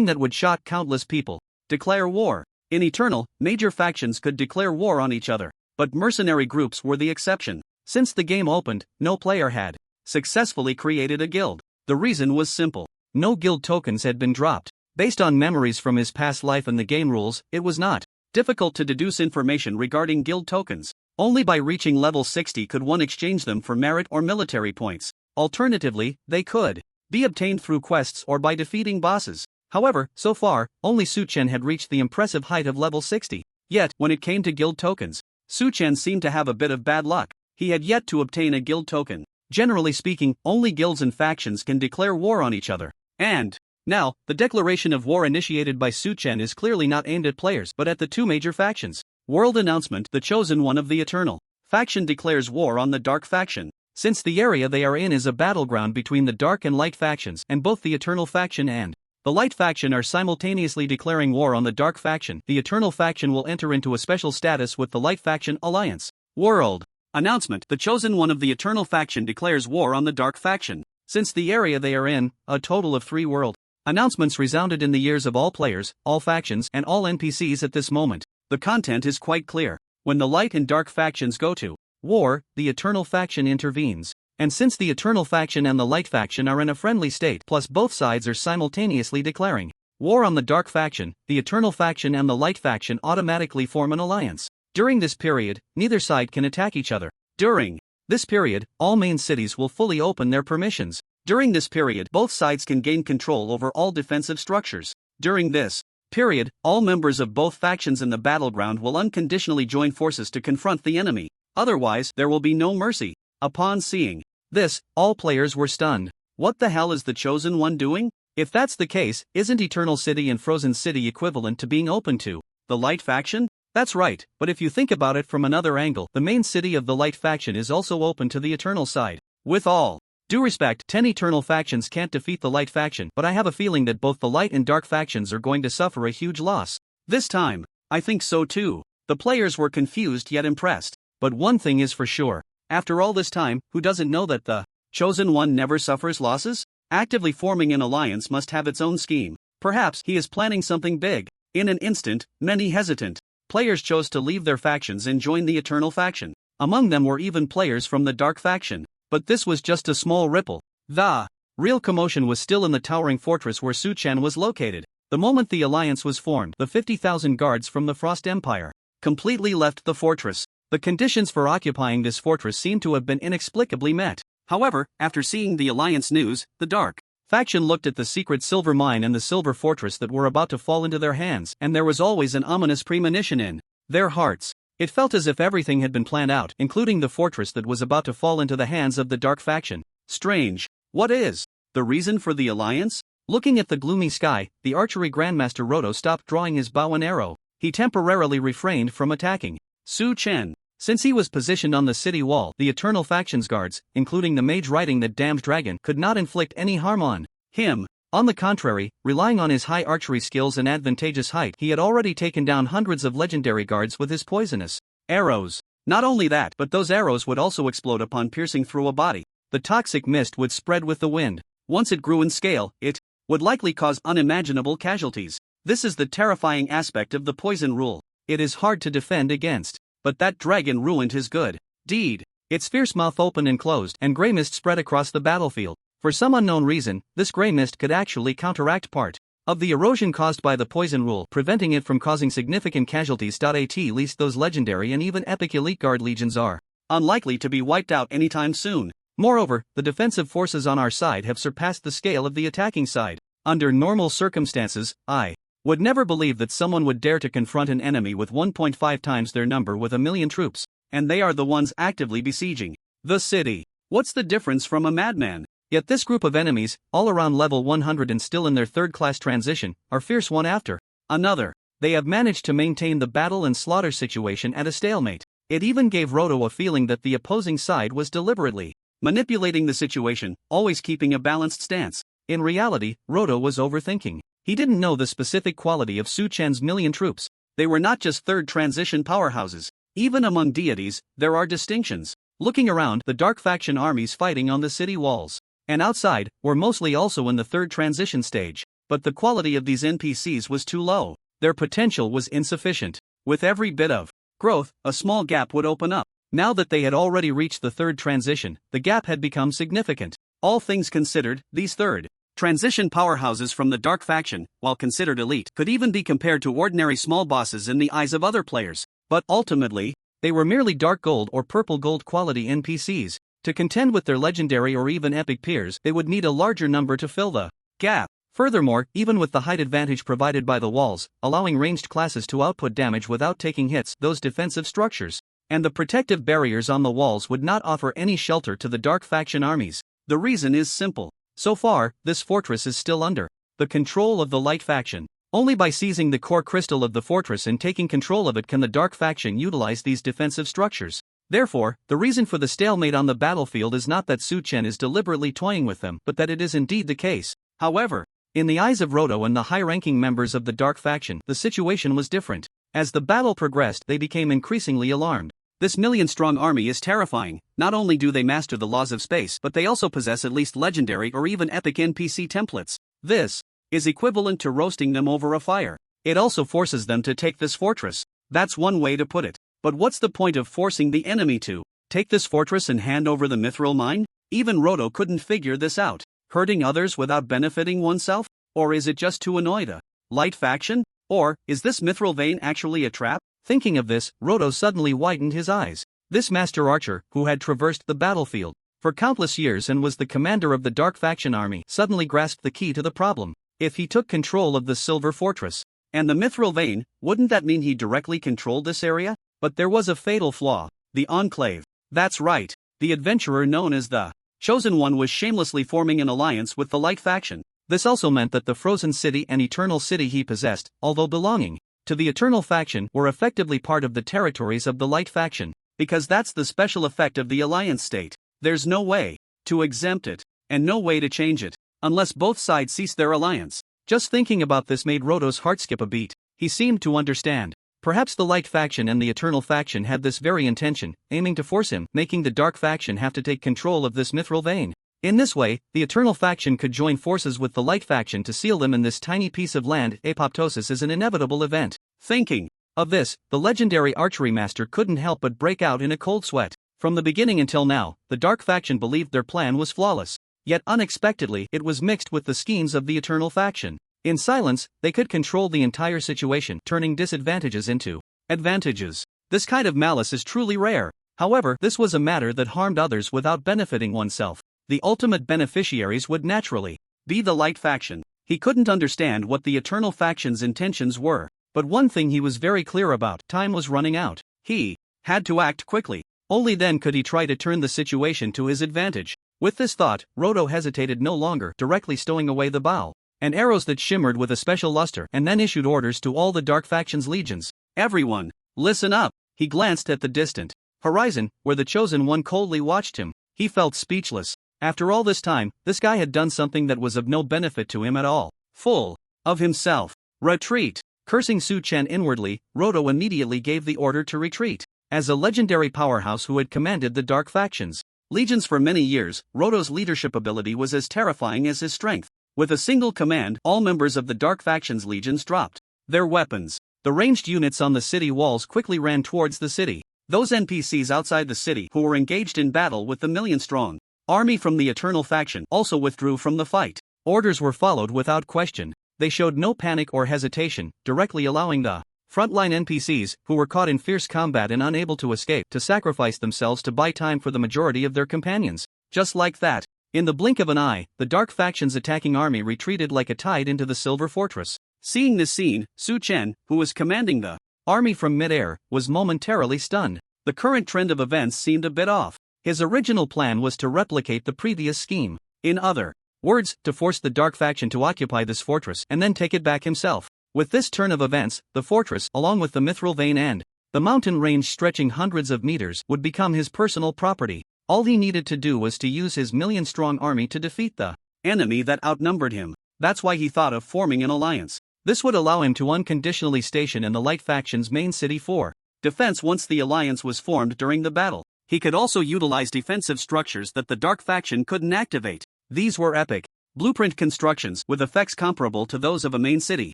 that would shock countless people. Declare war. In Eternal, major factions could declare war on each other, but mercenary groups were the exception. Since the game opened, no player had successfully created a guild. The reason was simple. No guild tokens had been dropped. Based on memories from his past life and the game rules, it was not difficult to deduce information regarding guild tokens. Only by reaching level 60 could one exchange them for merit or military points. Alternatively, they could be obtained through quests or by defeating bosses. However, so far, only Su Chen had reached the impressive height of level 60. Yet, when it came to guild tokens, Su Chen seemed to have a bit of bad luck. He had yet to obtain a guild token. Generally speaking, only guilds and factions can declare war on each other. And now, the declaration of war initiated by Su Chen is clearly not aimed at players but at the two major factions. World announcement: the chosen one of the Eternal faction declares war on the Dark faction. Since the area they are in is a battleground between the Dark and Light factions, and both the Eternal faction and the light faction are simultaneously declaring war on the dark faction. The eternal faction will enter into a special status with the light faction alliance. World announcement: the chosen one of the eternal faction declares war on the dark faction. Since the area they are in, a total of 3 world announcements resounded in the ears of all players, all factions, and all NPCs at this moment. The content is quite clear. When the light and dark factions go to war, the eternal faction intervenes. And since the eternal faction and the light faction are in a friendly state, plus both sides are simultaneously declaring war on the dark faction, the eternal faction and the light faction automatically form an alliance. During this period, neither side can attack each other. During this period, all main cities will fully open their permissions. During this period, both sides can gain control over all defensive structures. During this period, all members of both factions in the battleground will unconditionally join forces to confront the enemy. Otherwise, there will be no mercy. Upon seeing this, all players were stunned. What the hell is the Chosen One doing? If that's the case, isn't Eternal City and Frozen City equivalent to being open to the light faction? That's right, but if you think about it from another angle, the main city of the light faction is also open to the Eternal side. With all due respect, 10 Eternal factions can't defeat the light faction, but I have a feeling that both the light and dark factions are going to suffer a huge loss. This time, I think so too. The players were confused yet impressed. But one thing is for sure. After all this time, who doesn't know that the Chosen One never suffers losses? Actively forming an alliance must have its own scheme. Perhaps he is planning something big. In an instant, many hesitant players chose to leave their factions and join the Eternal faction. Among them were even players from the Dark faction. But this was just a small ripple. The real commotion was still in the towering fortress where Su-chan was located. The moment the alliance was formed, the 50,000 guards from the Frost Empire completely left the fortress. The conditions for occupying this fortress seemed to have been inexplicably met. However, after seeing the alliance news, the Dark faction looked at the secret silver mine and the silver fortress that were about to fall into their hands, and there was always an ominous premonition in their hearts. It felt as if everything had been planned out, including the fortress that was about to fall into the hands of the Dark faction. Strange. What is the reason for the alliance? Looking at the gloomy sky, the archery grandmaster Roto stopped drawing his bow and arrow. He temporarily refrained from attacking Su-chan. Since he was positioned on the city wall, the Eternal faction's guards, including the mage riding the damned dragon, could not inflict any harm on him. On the contrary, relying on his high archery skills and advantageous height, he had already taken down hundreds of legendary guards with his poisonous arrows. Not only that, but those arrows would also explode upon piercing through a body. The toxic mist would spread with the wind. Once it grew in scale, it would likely cause unimaginable casualties. This is the terrifying aspect of the poison rule. It is hard to defend against. But that dragon ruined his good deed. Its fierce mouth opened and closed, and grey mist spread across the battlefield. For some unknown reason, this grey mist could actually counteract part of the erosion caused by the poison rule, preventing it from causing significant casualties. At least those legendary and even epic elite guard legions are unlikely to be wiped out anytime soon. Moreover, the defensive forces on our side have surpassed the scale of the attacking side. Under normal circumstances, I would never believe that someone would dare to confront an enemy with 1.5 times their number with 1,000,000 troops, and they are the ones actively besieging the city. What's the difference from a madman? Yet this group of enemies, all around level 100 and still in their third-class transition, are fierce one after another. They have managed to maintain the battle and slaughter situation at a stalemate. It even gave Roto a feeling that the opposing side was deliberately manipulating the situation, always keeping a balanced stance. In reality, Roto was overthinking. He didn't know the specific quality of Su-chan's 1,000,000 troops. They were not just third transition powerhouses. Even among deities, there are distinctions. Looking around, the Dark faction armies fighting on the city walls and outside were mostly also in the third transition stage. But the quality of these NPCs was too low. Their potential was insufficient. With every bit of growth, a small gap would open up. Now that they had already reached the third transition, the gap had become significant. All things considered, these third transition powerhouses from the Dark faction, while considered elite, could even be compared to ordinary small bosses in the eyes of other players. But ultimately, they were merely dark gold or purple gold quality NPCs. To contend with their legendary or even epic peers, they would need a larger number to fill the gap. Furthermore, even with the height advantage provided by the walls, allowing ranged classes to output damage without taking hits, those defensive structures and the protective barriers on the walls would not offer any shelter to the Dark faction armies. The reason is simple. So far, this fortress is still under the control of the Light faction. Only by seizing the core crystal of the fortress and taking control of it can the Dark faction utilize these defensive structures. Therefore, the reason for the stalemate on the battlefield is not that Su-chan is deliberately toying with them, but that it is indeed the case. However, In the eyes of Roto and the high-ranking members of the Dark Faction, the situation was different. As the battle progressed, they became increasingly alarmed. This million-strong army is terrifying. Not only do they master the laws of space, but they also possess at least legendary or even epic NPC templates. This is equivalent to roasting them over a fire. It also forces them to take this fortress. That's one way to put it. But what's the point of forcing the enemy to take this fortress and hand over the mithril mine? Even Roto couldn't figure this out. Hurting others without benefiting oneself? Or is it just to annoy the light faction? Or is this mithril vein actually a trap? Thinking of this, Roto suddenly widened his eyes. This master archer, who had traversed the battlefield for countless years and was the commander of the Dark Faction army, suddenly grasped the key to the problem. If he took control of the Silver Fortress and the mithril vein, wouldn't that mean he directly controlled this area? But there was a fatal flaw. The Enclave. That's right. The adventurer known as the Chosen One was shamelessly forming an alliance with the Light Faction. This also meant that the Frozen City and Eternal City he possessed, although belonging to the Eternal Faction, were effectively part of the territories of the Light Faction, because that's the special effect of the alliance state. There's no way to exempt it, and no way to change it, unless both sides cease their alliance. Just thinking about this made Roto's heart skip a beat. He seemed to understand. Perhaps the Light Faction and the Eternal Faction had this very intention, aiming to force him, making the Dark Faction have to take control of this mithril vein. In this way, the Eternal Faction could join forces with the Light Faction to seal them in this tiny piece of land. Apoptosis is an inevitable event. Thinking of this, the legendary archery master couldn't help but break out in a cold sweat. From the beginning until now, the Dark Faction believed their plan was flawless. Yet unexpectedly, it was mixed with the schemes of the Eternal Faction. In silence, they could control the entire situation, turning disadvantages into advantages. This kind of malice is truly rare. However, this was a matter that harmed others without benefiting oneself. The ultimate beneficiaries would naturally be the Light Faction. He couldn't understand what the Eternal Faction's intentions were, but one thing he was very clear about: time was running out. He had to act quickly. Only then could he try to turn the situation to his advantage. With this thought, Roto hesitated no longer, directly stowing away the bow and arrows that shimmered with a special luster, and then issued orders to all the Dark Faction's legions. Everyone, listen up! He glanced at the distant horizon, where the Chosen One coldly watched him. He felt speechless. After all this time, this guy had done something that was of no benefit to him at all. Full of himself. Retreat! Cursing Su Chen inwardly, Roto immediately gave the order to retreat. As a legendary powerhouse who had commanded the Dark Faction's legions for many years, Roto's leadership ability was as terrifying as his strength. With a single command, all members of the Dark Faction's legions dropped their weapons. The ranged units on the city walls quickly ran towards the city. Those NPCs outside the city who were engaged in battle with the million-strong army from the Eternal Faction also withdrew from the fight. Orders were followed without question. They showed no panic or hesitation, directly allowing the frontline NPCs, who were caught in fierce combat and unable to escape, to sacrifice themselves to buy time for the majority of their companions. Just like that, in the blink of an eye, the Dark Faction's attacking army retreated like a tide into the Silver Fortress. Seeing this scene, Su Chen, who was commanding the army from mid-air, was momentarily stunned. The current trend of events seemed a bit off. His original plan was to replicate the previous scheme. In other words, to force the Dark Faction to occupy this fortress and then take it back himself. With this turn of events, the fortress, along with the mithril vein and the mountain range stretching hundreds of meters, would become his personal property. All he needed to do was to use his million-strong army to defeat the enemy that outnumbered him. That's why he thought of forming an alliance. This would allow him to unconditionally station in the Light Faction's main city for defense once the alliance was formed during the battle. He could also utilize defensive structures that the Dark Faction couldn't activate. These were epic blueprint constructions with effects comparable to those of a main city.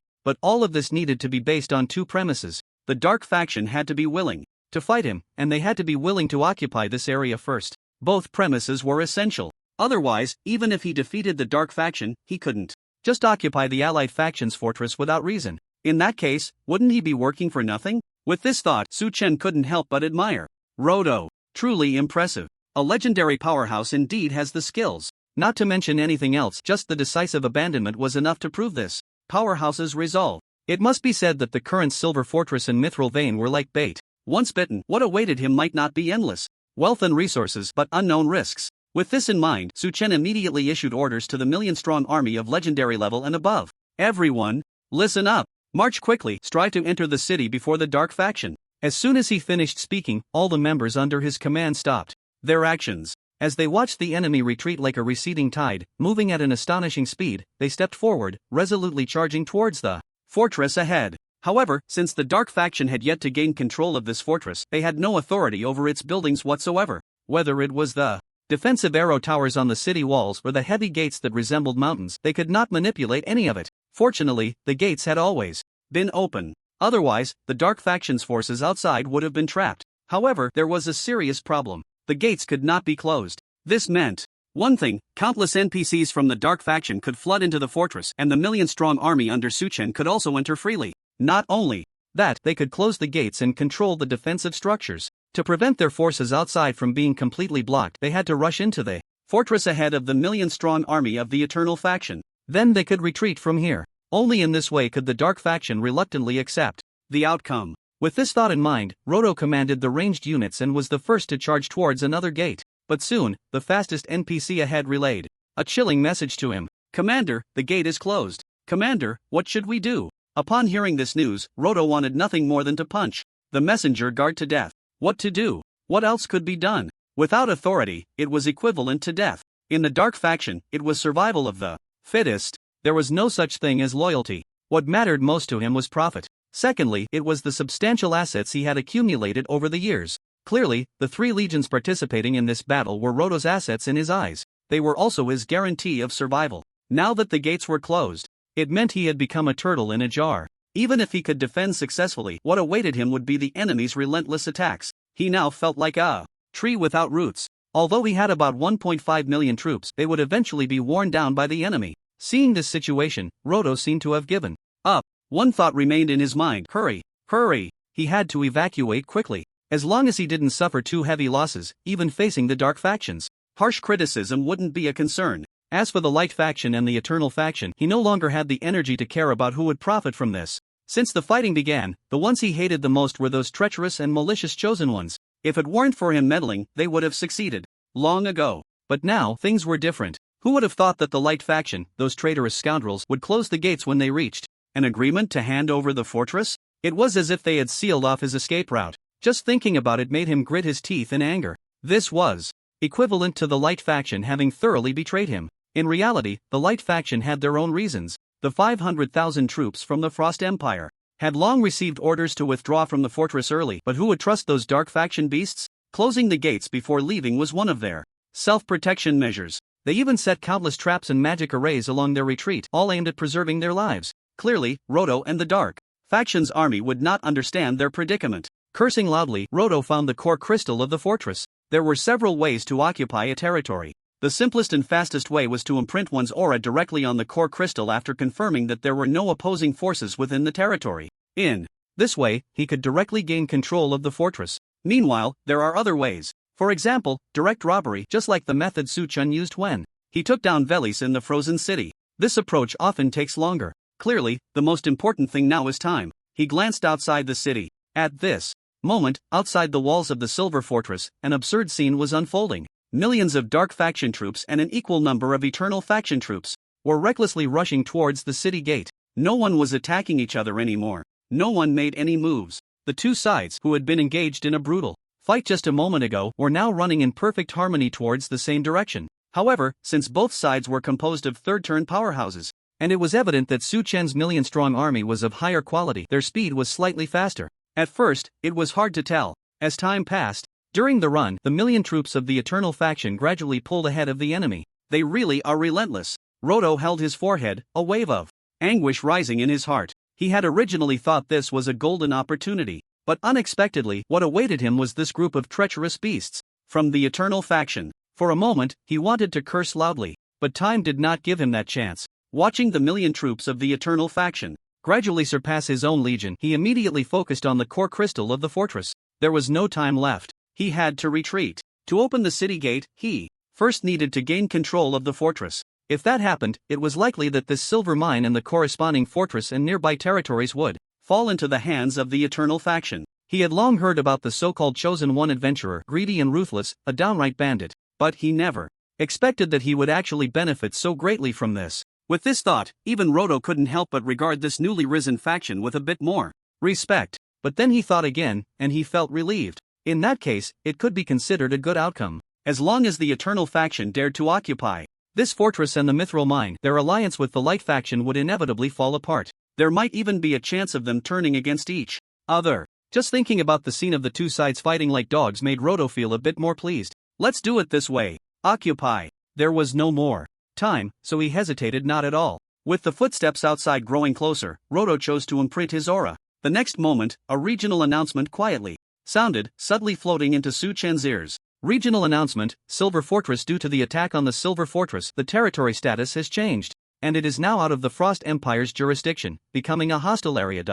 But all of this needed to be based on two premises. The Dark Faction had to be willing to fight him, and they had to be willing to occupy this area first. Both premises were essential. Otherwise, even if he defeated the Dark Faction, he couldn't just occupy the Allied Faction's fortress without reason. In that case, wouldn't he be working for nothing? With this thought, Su Chen couldn't help but admire Roto. Truly impressive. A legendary powerhouse indeed has the skills. Not to mention anything else, just the decisive abandonment was enough to prove this powerhouse's resolve. It must be said that the current Silver Fortress and Mithril Vein were like bait. Once bitten, what awaited him might not be endless. Wealth and resources, but unknown risks. With this in mind, Su Chen immediately issued orders to the million-strong army of legendary level and above. Everyone, listen up. March quickly, strive to enter the city before the Dark Faction. As soon as he finished speaking, all the members under his command stopped their actions. As they watched the enemy retreat like a receding tide, moving at an astonishing speed, they stepped forward, resolutely charging towards the fortress ahead. However, since the Dark faction had yet to gain control of this fortress, they had no authority over its buildings whatsoever. Whether it was the defensive arrow towers on the city walls or the heavy gates that resembled mountains, they could not manipulate any of it. Fortunately, the gates had always been open. Otherwise, the Dark faction's forces outside would have been trapped. However, there was a serious problem. The gates could not be closed. This meant one thing: countless NPCs from the Dark faction could flood into the fortress, and the million-strong army under Suchen could also enter freely. Not only that, they could close the gates and control the defensive structures. To prevent their forces outside from being completely blocked, they had to rush into the fortress ahead of the million-strong army of the Eternal faction. Then they could retreat from here. Only in this way could the Dark faction reluctantly accept the outcome. With this thought in mind, Roto commanded the ranged units and was the first to charge towards another gate. But soon, the fastest NPC ahead relayed a chilling message to him. "Commander, the gate is closed. Commander, what should we do?" Upon hearing this news, Roto wanted nothing more than to punch the messenger guard to death. What to do? What else could be done? Without authority, it was equivalent to death. In the Dark faction, it was survival of the fittest. There was no such thing as loyalty. What mattered most to him was profit. Secondly, it was the substantial assets he had accumulated over the years. Clearly, the 3 legions participating in this battle were Roto's assets in his eyes. They were also his guarantee of survival. Now that the gates were closed, it meant he had become a turtle in a jar. Even if he could defend successfully, what awaited him would be the enemy's relentless attacks. He now felt like a tree without roots. Although he had about 1.5 million troops, they would eventually be worn down by the enemy. Seeing this situation, Roto seemed to have given up. One thought remained in his mind: hurry, hurry. He had to evacuate quickly. As long as he didn't suffer too heavy losses, even facing the Dark factions, harsh criticism wouldn't be a concern. As for the Light faction and the Eternal faction, he no longer had the energy to care about who would profit from this. Since the fighting began, the ones he hated the most were those treacherous and malicious chosen ones. If it weren't for him meddling, they would have succeeded long ago. But now, things were different. Who would have thought that the Light faction, those traitorous scoundrels, would close the gates when they reached an agreement to hand over the fortress? It was as if they had sealed off his escape route. Just thinking about it made him grit his teeth in anger. This was equivalent to the Light faction having thoroughly betrayed him. In reality, the Light faction had their own reasons. The 500,000 troops from the Frost Empire had long received orders to withdraw from the fortress early, but who would trust those Dark faction beasts? Closing the gates before leaving was one of their self-protection measures. They even set countless traps and magic arrays along their retreat, all aimed at preserving their lives. Clearly, Roto and the Dark faction's army would not understand their predicament. Cursing loudly, Roto found the core crystal of the fortress. There were several ways to occupy a territory. The simplest and fastest way was to imprint one's aura directly on the core crystal after confirming that there were no opposing forces within the territory. In this way, he could directly gain control of the fortress. Meanwhile, there are other ways. For example, direct robbery, just like the method Suchun used when he took down Velis in the Frozen City. This approach often takes longer. Clearly, the most important thing now is time. He glanced outside the city. At this moment, outside the walls of the Silver Fortress, an absurd scene was unfolding. Millions of Dark faction troops and an equal number of Eternal faction troops were recklessly rushing towards the city gate. No one was attacking each other anymore. No one made any moves. The two sides, who had been engaged in a brutal fight just a moment ago, were now running in perfect harmony towards the same direction. However, since both sides were composed of third-turn powerhouses, and it was evident that Su Chen's million-strong army was of higher quality, their speed was slightly faster. At first, it was hard to tell. As time passed, during the run, the million troops of the Eternal faction gradually pulled ahead of the enemy. They really are relentless. Roto held his forehead, a wave of anguish rising in his heart. He had originally thought this was a golden opportunity, but unexpectedly, what awaited him was this group of treacherous beasts from the Eternal faction. For a moment, he wanted to curse loudly, but time did not give him that chance. Watching the million troops of the Eternal faction gradually surpass his own legion, he immediately focused on the core crystal of the fortress. There was no time left. He had to retreat. To open the city gate, he first needed to gain control of the fortress. If that happened, it was likely that this silver mine and the corresponding fortress and nearby territories would fall into the hands of the Eternal faction. He had long heard about the so-called Chosen One adventurer, greedy and ruthless, a downright bandit, but he never expected that he would actually benefit so greatly from this. With this thought, even Roto couldn't help but regard this newly risen faction with a bit more respect. But then he thought again, and he felt relieved. In that case, it could be considered a good outcome. as long as the Eternal faction dared to occupy this fortress and the Mithril mine, their alliance with the Light faction would inevitably fall apart. There might even be a chance of them turning against each other. Just thinking about the scene of the two sides fighting like dogs made Roto feel a bit more pleased. Let's do it this way. Occupy. There was no more time, so he hesitated not at all. With the footsteps outside growing closer, Roto chose to imprint his aura. The next moment, a regional announcement quietly sounded, subtly floating into Su Chen's ears. Regional announcement, Silver Fortress. Due to the attack on the Silver Fortress, the territory status has changed, and it is now out of the Frost Empire's jurisdiction, becoming a hostile area.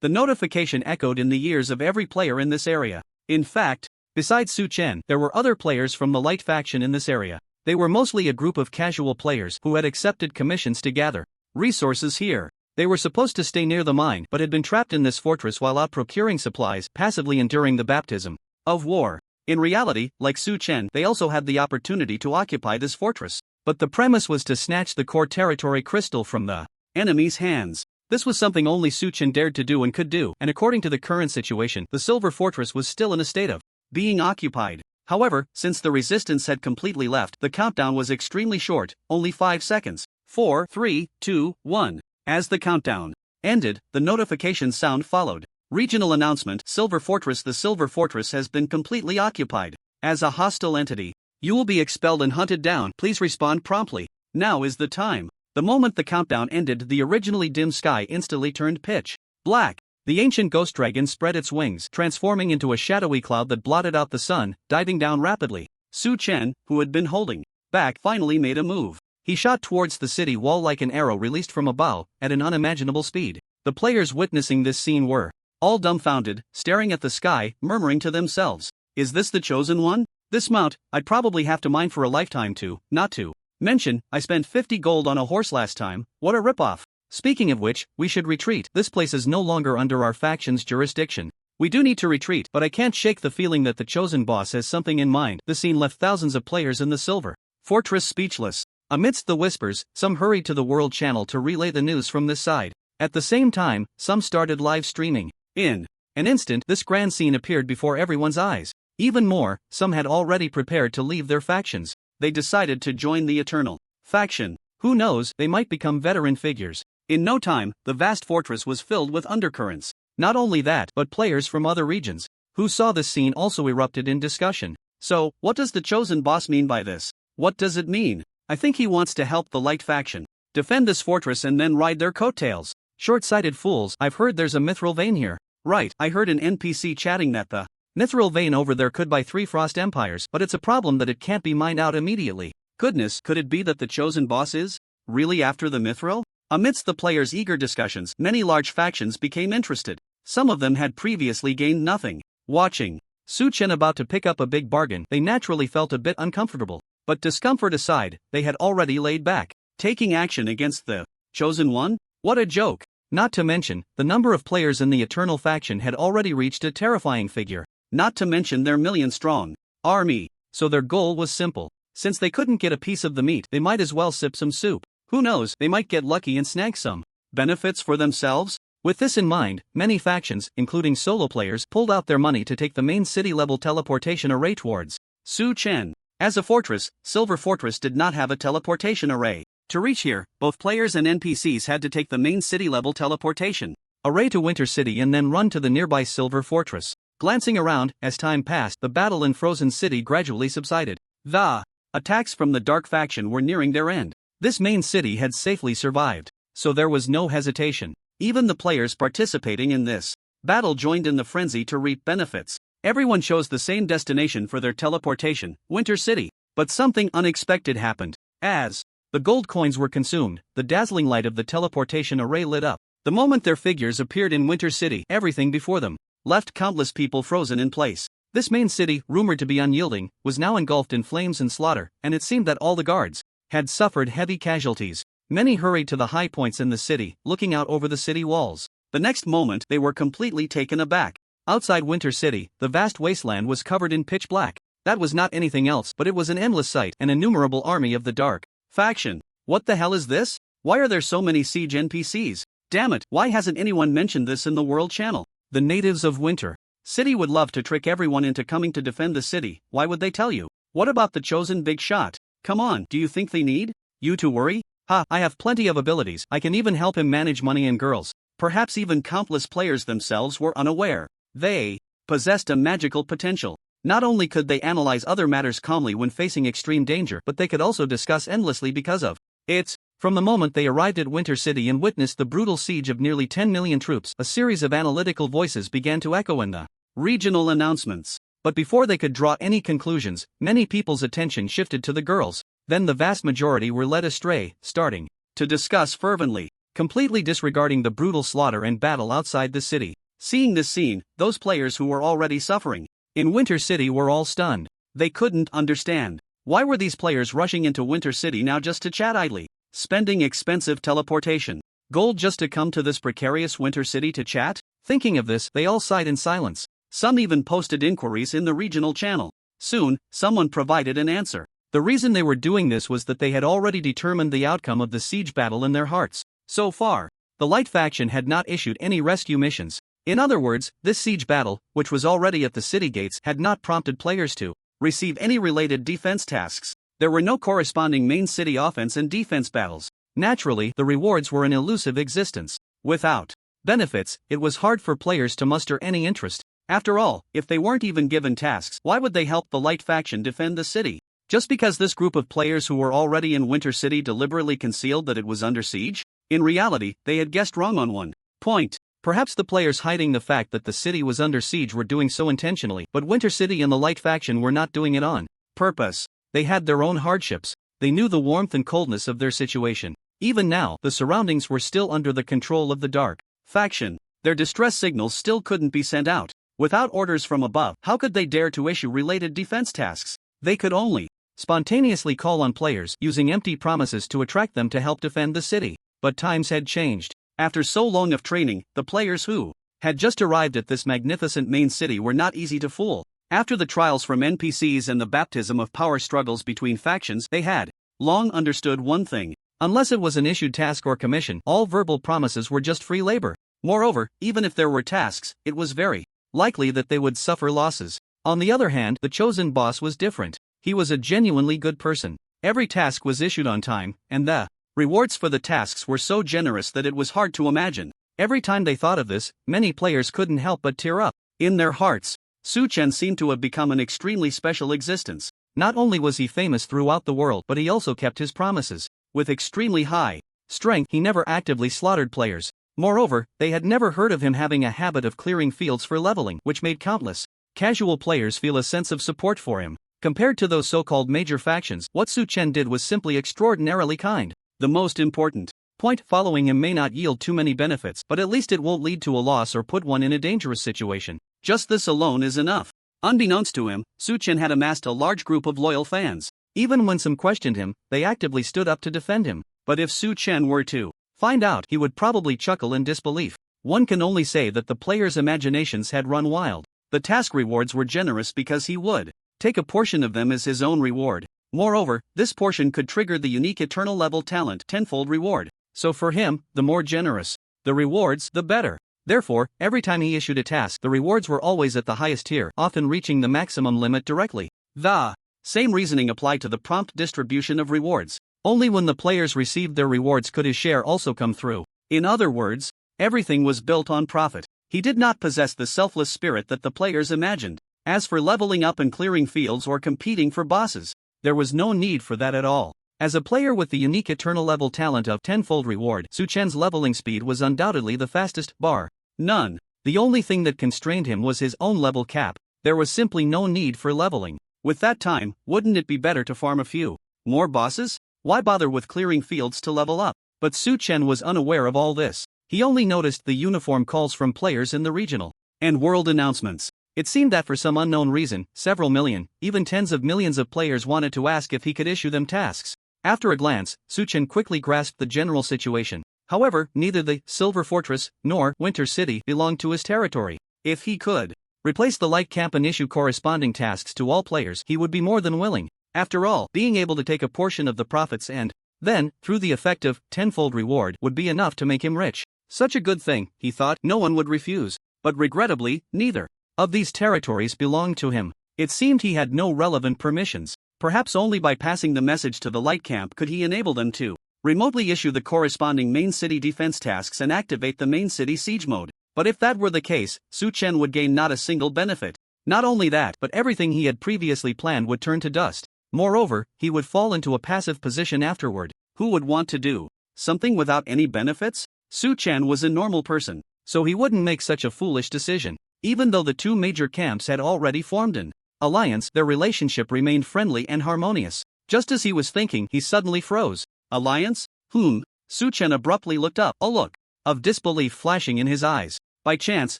The notification echoed in the ears of every player in this area. In fact, besides Su Chen, there were other players from the Light faction in this area. They were mostly a group of casual players who had accepted commissions to gather resources here. They were supposed to stay near the mine but had been trapped in this fortress while out procuring supplies, passively enduring the baptism of war. In reality, like Su Chen, they also had the opportunity to occupy this fortress. But the premise was to snatch the core territory crystal from the enemy's hands. This was something only Su Chen dared to do and could do, and according to the current situation, the Silver Fortress was still in a state of being occupied. However, since the resistance had completely left, the countdown was extremely short, only 5 seconds. 4, 3, 2, 1. As the countdown ended, the notification sound followed. Regional announcement, Silver Fortress. The Silver Fortress has been completely occupied. As a hostile entity, you will be expelled and hunted down. Please respond promptly. Now is the time. The moment the countdown ended, the originally dim sky instantly turned pitch black. The ancient ghost dragon spread its wings, transforming into a shadowy cloud that blotted out the sun, diving down rapidly. Su Chen, who had been holding back, finally made a move. He shot towards the city wall like an arrow released from a bow, at an unimaginable speed. The players witnessing this scene were all dumbfounded, staring at the sky, murmuring to themselves, "Is this the chosen one? This mount, I'd probably have to mine for a lifetime to, not to mention, I spent 50 gold on a horse last time, what a ripoff. Speaking of which, we should retreat. This place is no longer under our faction's jurisdiction. We do need to retreat, but I can't shake the feeling that the chosen boss has something in mind." The scene left thousands of players in the Silver Fortress speechless. Amidst the whispers, some hurried to the World Channel to relay the news from this side. At the same time, some started live streaming. In an instant, this grand scene appeared before everyone's eyes. Even more, some had already prepared to leave their factions. They decided to join the Eternal faction. Who knows, they might become veteran figures. In no time, the vast fortress was filled with undercurrents. Not only that, but players from other regions who saw this scene also erupted in discussion. So, what does the chosen boss mean by this? What does it mean? I think he wants to help the Light faction defend this fortress and then ride their coattails. Short-sighted fools, I've heard there's a mithril vein here. Right, I heard an NPC chatting that the mithril vein over there could buy 3 Frost Empires, but it's a problem that it can't be mined out immediately. Goodness, could it be that the chosen boss is really after the mithril? Amidst the players' eager discussions, many large factions became interested. Some of them had previously gained nothing. Watching Su Chen about to pick up a big bargain, they naturally felt a bit uncomfortable. But discomfort aside, they had already laid back, taking action against the chosen one? What a joke! Not to mention, the number of players in the Eternal faction had already reached a terrifying figure. Not to mention their million-strong army. So their goal was simple. Since they couldn't get a piece of the meat, they might as well sip some soup. Who knows, they might get lucky and snag some benefits for themselves? With this in mind, many factions, including solo players, pulled out their money to take the main city-level teleportation array towards Su Chen. As a fortress, Silver Fortress did not have a teleportation array. To reach here, both players and NPCs had to take the main city-level teleportation array to Winter City and then run to the nearby Silver Fortress. Glancing around, as time passed, the battle in Frozen City gradually subsided. The attacks from the Dark faction were nearing their end. This main city had safely survived, so there was no hesitation. Even the players participating in this battle joined in the frenzy to reap benefits. Everyone chose the same destination for their teleportation, Winter City. But something unexpected happened. As the gold coins were consumed, the dazzling light of the teleportation array lit up. The moment their figures appeared in Winter City, everything before them left countless people frozen in place. This main city, rumored to be unyielding, was now engulfed in flames and slaughter, and it seemed that all the guards had suffered heavy casualties. Many hurried to the high points in the city, looking out over the city walls. The next moment, they were completely taken aback. Outside Winter City, the vast wasteland was covered in pitch black. That was not anything else, but it was an endless sight, an innumerable army of the Dark faction. What the hell is this? Why are there so many siege NPCs? Damn it, why hasn't anyone mentioned this in the World Channel? The natives of Winter City would love to trick everyone into coming to defend the city. Why would they tell you? What about the chosen big shot? Come on, do you think they need you to worry? Ha, I have plenty of abilities. I can even help him manage money and girls. Perhaps even countless players themselves were unaware. They possessed a magical potential. Not only could they analyze other matters calmly when facing extreme danger, but they could also discuss endlessly because of it. From the moment they arrived at Winter City and witnessed the brutal siege of nearly 10 million troops, a series of analytical voices began to echo in the regional announcements. But before they could draw any conclusions, many people's attention shifted to the girls. Then the vast majority were led astray, starting to discuss fervently, completely disregarding the brutal slaughter and battle outside the city. Seeing this scene, those players who were already suffering in Winter City were all stunned. They couldn't understand. Why were these players rushing into Winter City now just to chat idly? Spending expensive teleportation gold just to come to this precarious Winter City to chat? Thinking of this, they all sighed in silence. Some even posted inquiries in the regional channel. Soon, someone provided an answer. The reason they were doing this was that they had already determined the outcome of the siege battle in their hearts. So far, the Light faction had not issued any rescue missions. In other words, this siege battle, which was already at the city gates, had not prompted players to receive any related defense tasks. There were no corresponding main city offense and defense battles. Naturally, the rewards were an elusive existence. Without benefits, it was hard for players to muster any interest. After all, if they weren't even given tasks, why would they help the Light faction defend the city? Just because this group of players who were already in Winter City deliberately concealed that it was under siege? In reality, they had guessed wrong on one point. Perhaps the players hiding the fact that the city was under siege were doing so intentionally, but Winter City and the Light faction were not doing it on purpose. They had their own hardships. They knew the warmth and coldness of their situation. Even now, the surroundings were still under the control of the Dark faction. Their distress signals still couldn't be sent out. Without orders from above, how could they dare to issue related defense tasks? They could only spontaneously call on players, using empty promises to attract them to help defend the city. But times had changed. After so long of training, the players who had just arrived at this magnificent main city were not easy to fool. After the trials from NPCs and the baptism of power struggles between factions, they had long understood one thing. Unless it was an issued task or commission, all verbal promises were just free labor. Moreover, even if there were tasks, it was very likely that they would suffer losses. On the other hand, the chosen boss was different. He was a genuinely good person. Every task was issued on time, and the rewards for the tasks were so generous that it was hard to imagine. Every time they thought of this, many players couldn't help but tear up. In their hearts, Su Chen seemed to have become an extremely special existence. Not only was he famous throughout the world, but he also kept his promises. With extremely high strength, he never actively slaughtered players. Moreover, they had never heard of him having a habit of clearing fields for leveling, which made countless casual players feel a sense of support for him. Compared to those so-called major factions, what Su Chen did was simply extraordinarily kind. The most important point: following him may not yield too many benefits, but at least it won't lead to a loss or put one in a dangerous situation. Just this alone is enough. Unbeknownst to him, Su Chen had amassed a large group of loyal fans. Even when some questioned him, they actively stood up to defend him. But if Su Chen were to find out, he would probably chuckle in disbelief. One can only say that the players' imaginations had run wild. The task rewards were generous because he would take a portion of them as his own reward. Moreover, this portion could trigger the unique eternal level talent tenfold reward. So for him, the more generous the rewards, the better. Therefore, every time he issued a task, the rewards were always at the highest tier, often reaching the maximum limit directly. The same reasoning applied to the prompt distribution of rewards. Only when the players received their rewards could his share also come through. In other words, everything was built on profit. He did not possess the selfless spirit that the players imagined. As for leveling up and clearing fields or competing for bosses, there was no need for that at all. As a player with the unique eternal level talent of tenfold reward, Su Chen's leveling speed was undoubtedly the fastest, bar none. The only thing that constrained him was his own level cap. There was simply no need for leveling. With that time, wouldn't it be better to farm a few more bosses? Why bother with clearing fields to level up? But Su Chen was unaware of all this. He only noticed the uniform calls from players in the regional and world announcements. It seemed that for some unknown reason, several million, even tens of millions of players wanted to ask if he could issue them tasks. After a glance, Su Chen quickly grasped the general situation. However, neither the Silver Fortress nor Winter City belonged to his territory. If he could replace the Light Camp and issue corresponding tasks to all players, he would be more than willing. After all, being able to take a portion of the profits and then, through the effect of tenfold reward, would be enough to make him rich. Such a good thing, he thought, no one would refuse. But regrettably, neither of these territories belonged to him. It seemed he had no relevant permissions. Perhaps only by passing the message to the light camp could he enable them to remotely issue the corresponding main city defense tasks and activate the main city siege mode. But if that were the case, Su Chen would gain not a single benefit. Not only that, but everything he had previously planned would turn to dust. Moreover, he would fall into a passive position afterward. Who would want to do something without any benefits? Su Chen was a normal person, so he wouldn't make such a foolish decision. Even though the two major camps had already formed an alliance, their relationship remained friendly and harmonious. Just as he was thinking, he suddenly froze. Alliance? Su Chen abruptly looked up, a look of disbelief flashing in his eyes. By chance,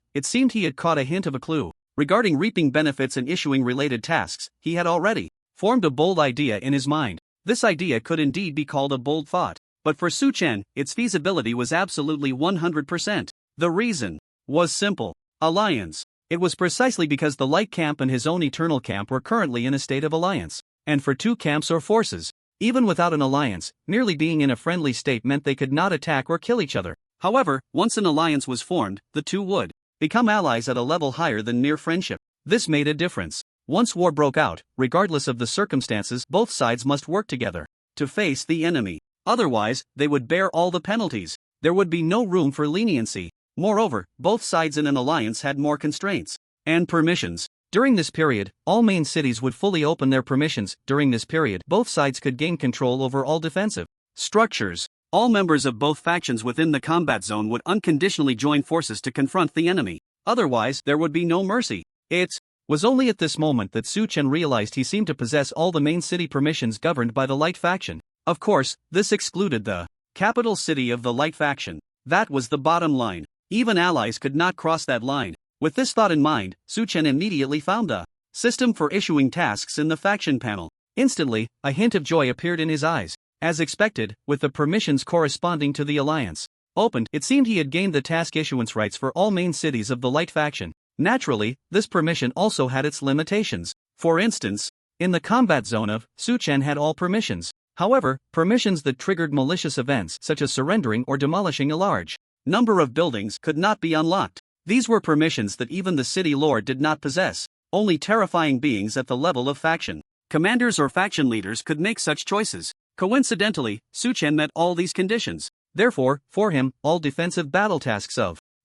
it seemed he had caught a hint of a clue. Regarding reaping benefits and issuing related tasks, he had already formed a bold idea in his mind. This idea could indeed be called a bold thought. But for Su Chen, its feasibility was absolutely 100%. The reason was simple. Alliance. It was precisely because the light camp and his own eternal camp were currently in a state of alliance. And for two camps or forces, even without an alliance, merely being in a friendly state meant they could not attack or kill each other. However, once an alliance was formed, the two would become allies at a level higher than mere friendship. This made a difference. Once war broke out, regardless of the circumstances, both sides must work together to face the enemy. Otherwise, they would bear all the penalties. There would be no room for leniency. Moreover, both sides in an alliance had more constraints and permissions. During this period, all main cities would fully open their permissions. During this period, both sides could gain control over all defensive structures. All members of both factions within the combat zone would unconditionally join forces to confront the enemy. Otherwise, there would be no mercy. It was only at this moment that Su Chen realized he seemed to possess all the main city permissions governed by the Light faction. Of course, this excluded the capital city of the Light faction. That was the bottom line. Even allies could not cross that line. With this thought in mind, Su Chen immediately found the system for issuing tasks in the faction panel. Instantly, a hint of joy appeared in his eyes. As expected, with the permissions corresponding to the alliance opened, it seemed he had gained the task issuance rights for all main cities of the Light faction. Naturally, this permission also had its limitations. For instance, in the combat zone of, Su Chen had all permissions. However, permissions that triggered malicious events such as surrendering or demolishing a large number of buildings could not be unlocked. These were permissions that even the city lord did not possess. Only terrifying beings at the level of faction commanders or faction leaders could make such choices. Coincidentally, Su Chen met all these conditions. Therefore, for him, all defensive battle tasks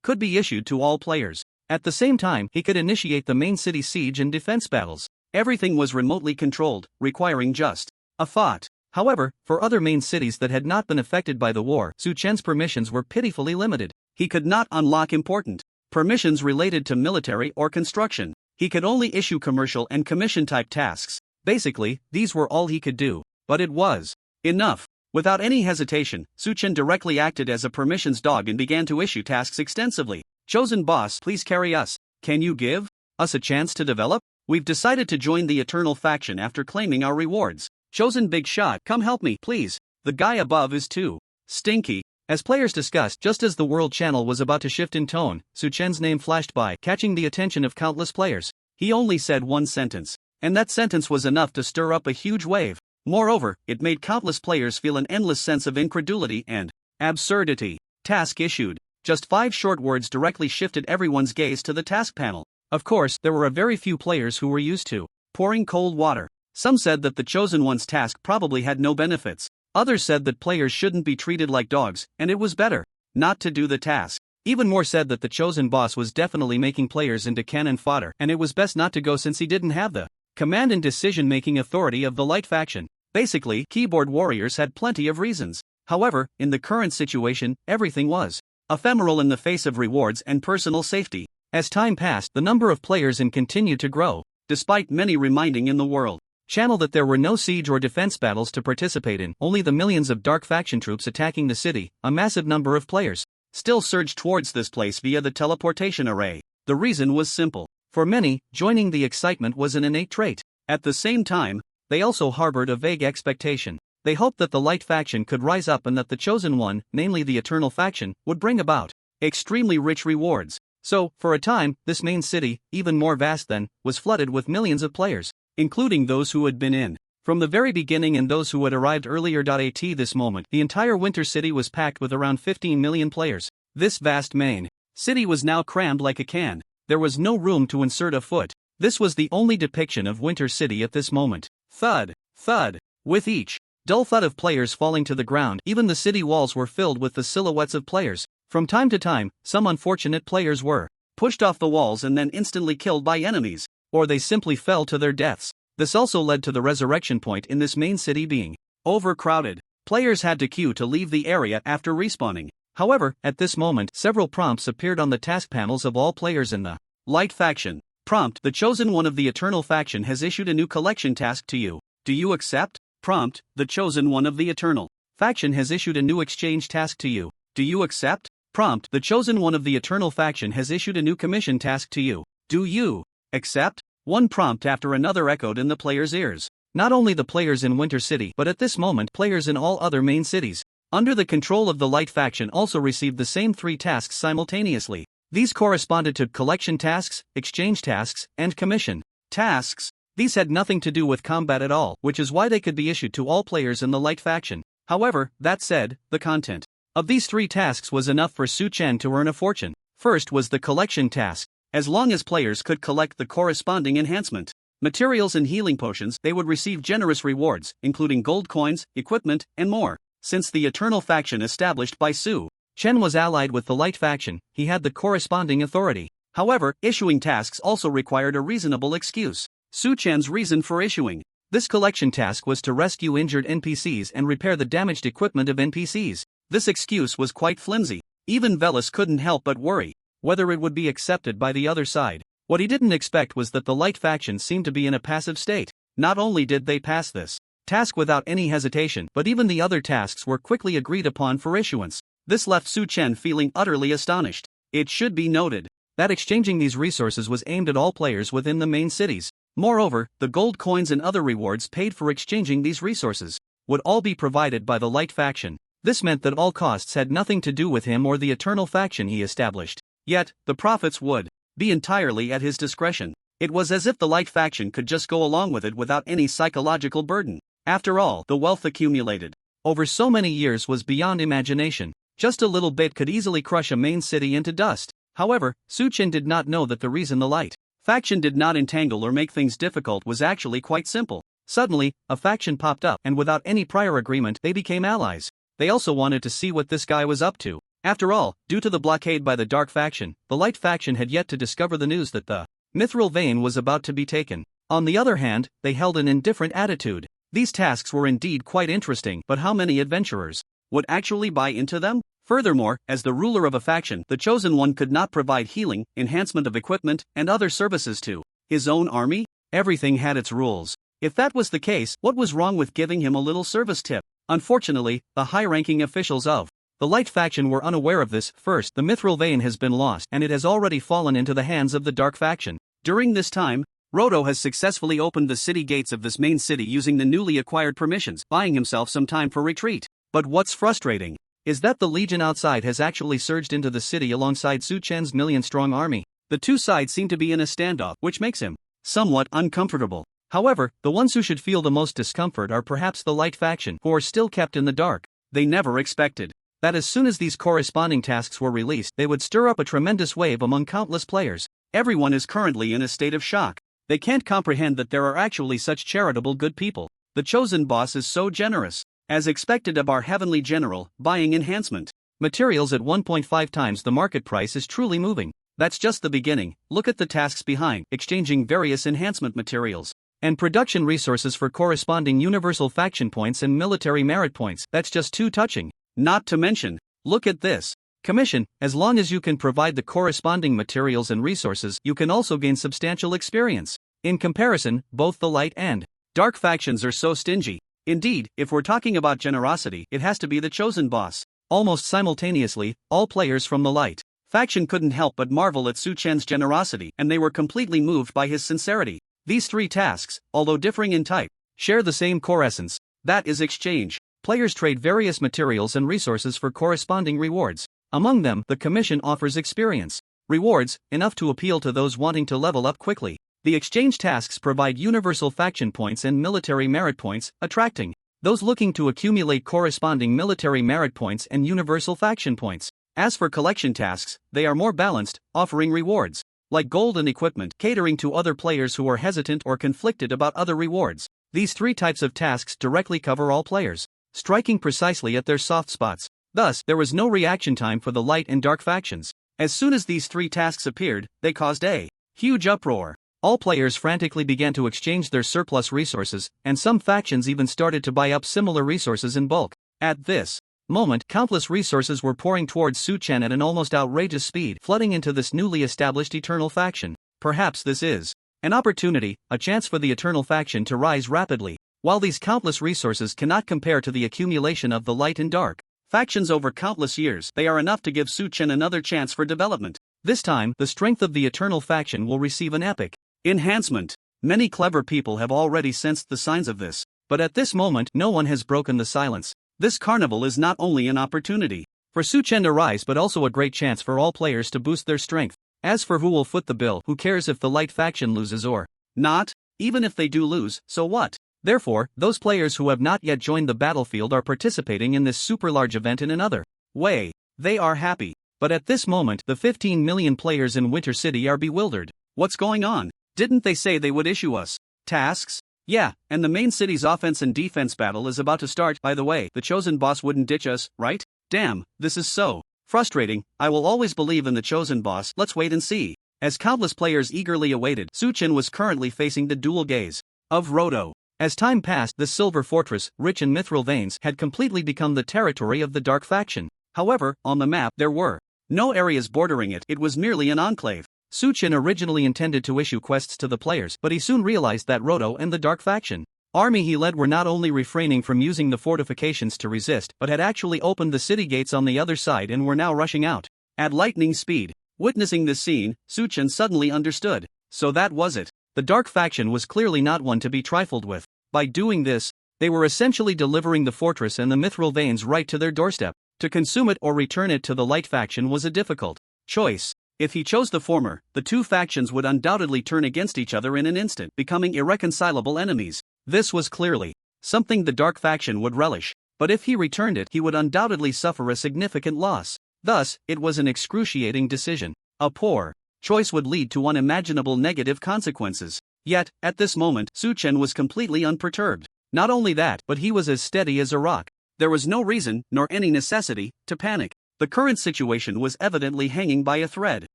could be issued to all players. At the same time, he could initiate the main city siege and defense battles. Everything was remotely controlled, requiring just a thought. However, for other main cities that had not been affected by the war, Su Chen's permissions were pitifully limited. He could not unlock important permissions related to military or construction. He could only issue commercial and commission-type tasks. Basically, these were all he could do. But it was enough. Without any hesitation, Su Chen directly acted as a permissions dog and began to issue tasks extensively. Chosen boss, please carry us. Can you give us a chance to develop? We've decided to join the Eternal faction after claiming our rewards. Chosen big shot, come help me, please. The guy above is too stinky. As players discussed, just as the world channel was about to shift in tone, Su Chen's name flashed by, catching the attention of countless players. He only said one sentence, and that sentence was enough to stir up a huge wave. Moreover, it made countless players feel an endless sense of incredulity and absurdity. Task issued. Just 5 short words directly shifted everyone's gaze to the task panel. Of course, there were a very few players who were used to pouring cold water. Some said that the Chosen One's task probably had no benefits. Others said that players shouldn't be treated like dogs, and it was better not to do the task. Even more said that the Chosen Boss was definitely making players into cannon fodder, and it was best not to go since he didn't have the command and decision-making authority of the Light faction. Basically, keyboard warriors had plenty of reasons. However, in the current situation, everything was ephemeral in the face of rewards and personal safety. As time passed, the number of players in continued to grow, despite many reminding in the world channel that there were no siege or defense battles to participate in, only the millions of dark faction troops attacking the city. A massive number of players still surged towards this place via the teleportation array. The reason was simple. For many, joining the excitement was an innate trait. At the same time, they also harbored a vague expectation. They hoped that the Light faction could rise up and that the Chosen One, namely the Eternal faction, would bring about extremely rich rewards. So, for a time, this main city, even more vast than, was flooded with millions of players, including those who had been in from the very beginning and those who had arrived earlier. At this moment, the entire Winter City was packed with around 15 million players. This vast main city was now crammed like a can. There was no room to insert a foot. This was the only depiction of Winter City at this moment. Thud, thud. With each dull thud of players falling to the ground, even the city walls were filled with the silhouettes of players. From time to time, some unfortunate players were pushed off the walls and then instantly killed by enemies, or they simply fell to their deaths. This also led to the resurrection point in this main city being overcrowded. Players had to queue to leave the area after respawning. However, at this moment, several prompts appeared on the task panels of all players in the Light faction. Prompt: the chosen one of the Eternal faction has issued a new collection task to you. Do you accept? Prompt: the chosen one of the Eternal faction has issued a new exchange task to you. Do you accept? Prompt: the chosen one of the Eternal faction has issued a new commission task to you. Do you accept? One prompt after another echoed in the players' ears. Not only the players in Winter City, but at this moment players in all other main cities, under the control of the Light faction, also received the same 3 tasks simultaneously. These corresponded to collection tasks, exchange tasks, and commission tasks. These had nothing to do with combat at all, which is why they could be issued to all players in the Light faction. However, that said, the content of these 3 tasks was enough for Su Chen to earn a fortune. First was the collection task. As long as players could collect the corresponding enhancement materials and healing potions, they would receive generous rewards, including gold coins, equipment, and more. Since the Eternal faction established by Su Chen was allied with the Light faction, he had the corresponding authority. However, issuing tasks also required a reasonable excuse. Su Chen's reason for issuing this collection task was to rescue injured NPCs and repair the damaged equipment of NPCs. This excuse was quite flimsy. Even Velis couldn't help but worry whether it would be accepted by the other side. What he didn't expect was that the Light faction seemed to be in a passive state. Not only did they pass this task without any hesitation, but even the other tasks were quickly agreed upon for issuance. This left Su Chen feeling utterly astonished. It should be noted that exchanging these resources was aimed at all players within the main cities. Moreover, the gold coins and other rewards paid for exchanging these resources would all be provided by the Light faction. This meant that all costs had nothing to do with him or the Eternal faction he established. Yet, the profits would be entirely at his discretion. It was as if the Light faction could just go along with it without any psychological burden. After all, the wealth accumulated over so many years was beyond imagination. Just a little bit could easily crush a main city into dust. However, Su Chen did not know that the reason the Light faction did not entangle or make things difficult was actually quite simple. Suddenly, a faction popped up, and without any prior agreement, they became allies. They also wanted to see what this guy was up to. After all, due to the blockade by the Dark faction, the Light faction had yet to discover the news that the Mithril Vein was about to be taken. On the other hand, they held an indifferent attitude. These tasks were indeed quite interesting, but how many adventurers would actually buy into them? Furthermore, as the ruler of a faction, the chosen one could not provide healing, enhancement of equipment, and other services to his own army. Everything had its rules. If that was the case, what was wrong with giving him a little service tip? Unfortunately, the high-ranking officials of the Light faction were unaware of this. First, the Mithril Vein has been lost, and it has already fallen into the hands of the Dark faction. During this time, Roto has successfully opened the city gates of this main city using the newly acquired permissions, buying himself some time for retreat. But what's frustrating is that the Legion outside has actually surged into the city alongside Su Chen's million-strong army. The two sides seem to be in a standoff, which makes him somewhat uncomfortable. However, the ones who should feel the most discomfort are perhaps the Light faction, who are still kept in the dark. They never expected that as soon as these corresponding tasks were released, they would stir up a tremendous wave among countless players. Everyone is currently in a state of shock. They can't comprehend that there are actually such charitable good people. The chosen boss is so generous. As expected of our heavenly general, buying enhancement materials at 1.5 times the market price is truly moving. That's just the beginning. Look at the tasks behind: exchanging various enhancement materials and production resources for corresponding universal faction points and military merit points. That's just too touching. Not to mention, look at this commission. As long as you can provide the corresponding materials and resources, you can also gain substantial experience. In comparison, both the Light and Dark factions are so stingy. Indeed, if we're talking about generosity, it has to be the chosen boss. Almost simultaneously, all players from the Light faction couldn't help but marvel at Su Chen's generosity, and they were completely moved by his sincerity. These 3 tasks, although differing in type, share the same core essence. That is exchange. Players trade various materials and resources for corresponding rewards. Among them, the commission offers experience rewards, enough to appeal to those wanting to level up quickly. The exchange tasks provide universal faction points and military merit points, attracting those looking to accumulate corresponding military merit points and universal faction points. As for collection tasks, they are more balanced, offering rewards like gold and equipment, catering to other players who are hesitant or conflicted about other rewards. These 3 types of tasks directly cover all players, striking precisely at their soft spots. Thus, there was no reaction time for the light and dark factions. As soon as these 3 tasks appeared, they caused a huge uproar. All players frantically began to exchange their surplus resources, and some factions even started to buy up similar resources in bulk. At this moment, countless resources were pouring towards Su Chen at an almost outrageous speed, flooding into this newly established Eternal faction. Perhaps this is an opportunity, a chance for the Eternal faction to rise rapidly. While these countless resources cannot compare to the accumulation of the light and dark factions over countless years, they are enough to give Su Chen another chance for development. This time, the strength of the Eternal faction will receive an epic enhancement. Many clever people have already sensed the signs of this, but at this moment no one has broken the silence. This carnival is not only an opportunity for Su Chen to rise but also a great chance for all players to boost their strength. As for who will foot the bill, who cares if the light faction loses or not? Even if they do lose, so what? Therefore, those players who have not yet joined the battlefield are participating in this super large event in another way. They are happy. But at this moment, the 15 million players in Winter City are bewildered. What's going on? Didn't they say they would issue us tasks? Yeah, and the main city's offense and defense battle is about to start. By the way, the chosen boss wouldn't ditch us, right? Damn, this is so frustrating. I will always believe in the chosen boss. Let's wait and see. As countless players eagerly awaited, Su Chen was currently facing the dual gaze of Roto. As time passed, the Silver Fortress, rich in mithril veins, had completely become the territory of the Dark faction. However, on the map, there were no areas bordering it. It was merely an enclave. Su Chen originally intended to issue quests to the players, but he soon realized that Roto and the Dark faction army he led were not only refraining from using the fortifications to resist, but had actually opened the city gates on the other side and were now rushing out at lightning speed. Witnessing this scene, Su Chen suddenly understood. So that was it. The Dark faction was clearly not one to be trifled with. By doing this, they were essentially delivering the fortress and the mithril veins right to their doorstep. To consume it or return it to the Light faction was a difficult choice. If he chose the former, the 2 factions would undoubtedly turn against each other in an instant, becoming irreconcilable enemies. This was clearly something the Dark faction would relish, but if he returned it, he would undoubtedly suffer a significant loss. Thus, it was an excruciating decision. A poor choice would lead to unimaginable negative consequences. Yet, at this moment, Su Chen was completely unperturbed. Not only that, but he was as steady as a rock. There was no reason, nor any necessity, to panic. The current situation was evidently hanging by a thread.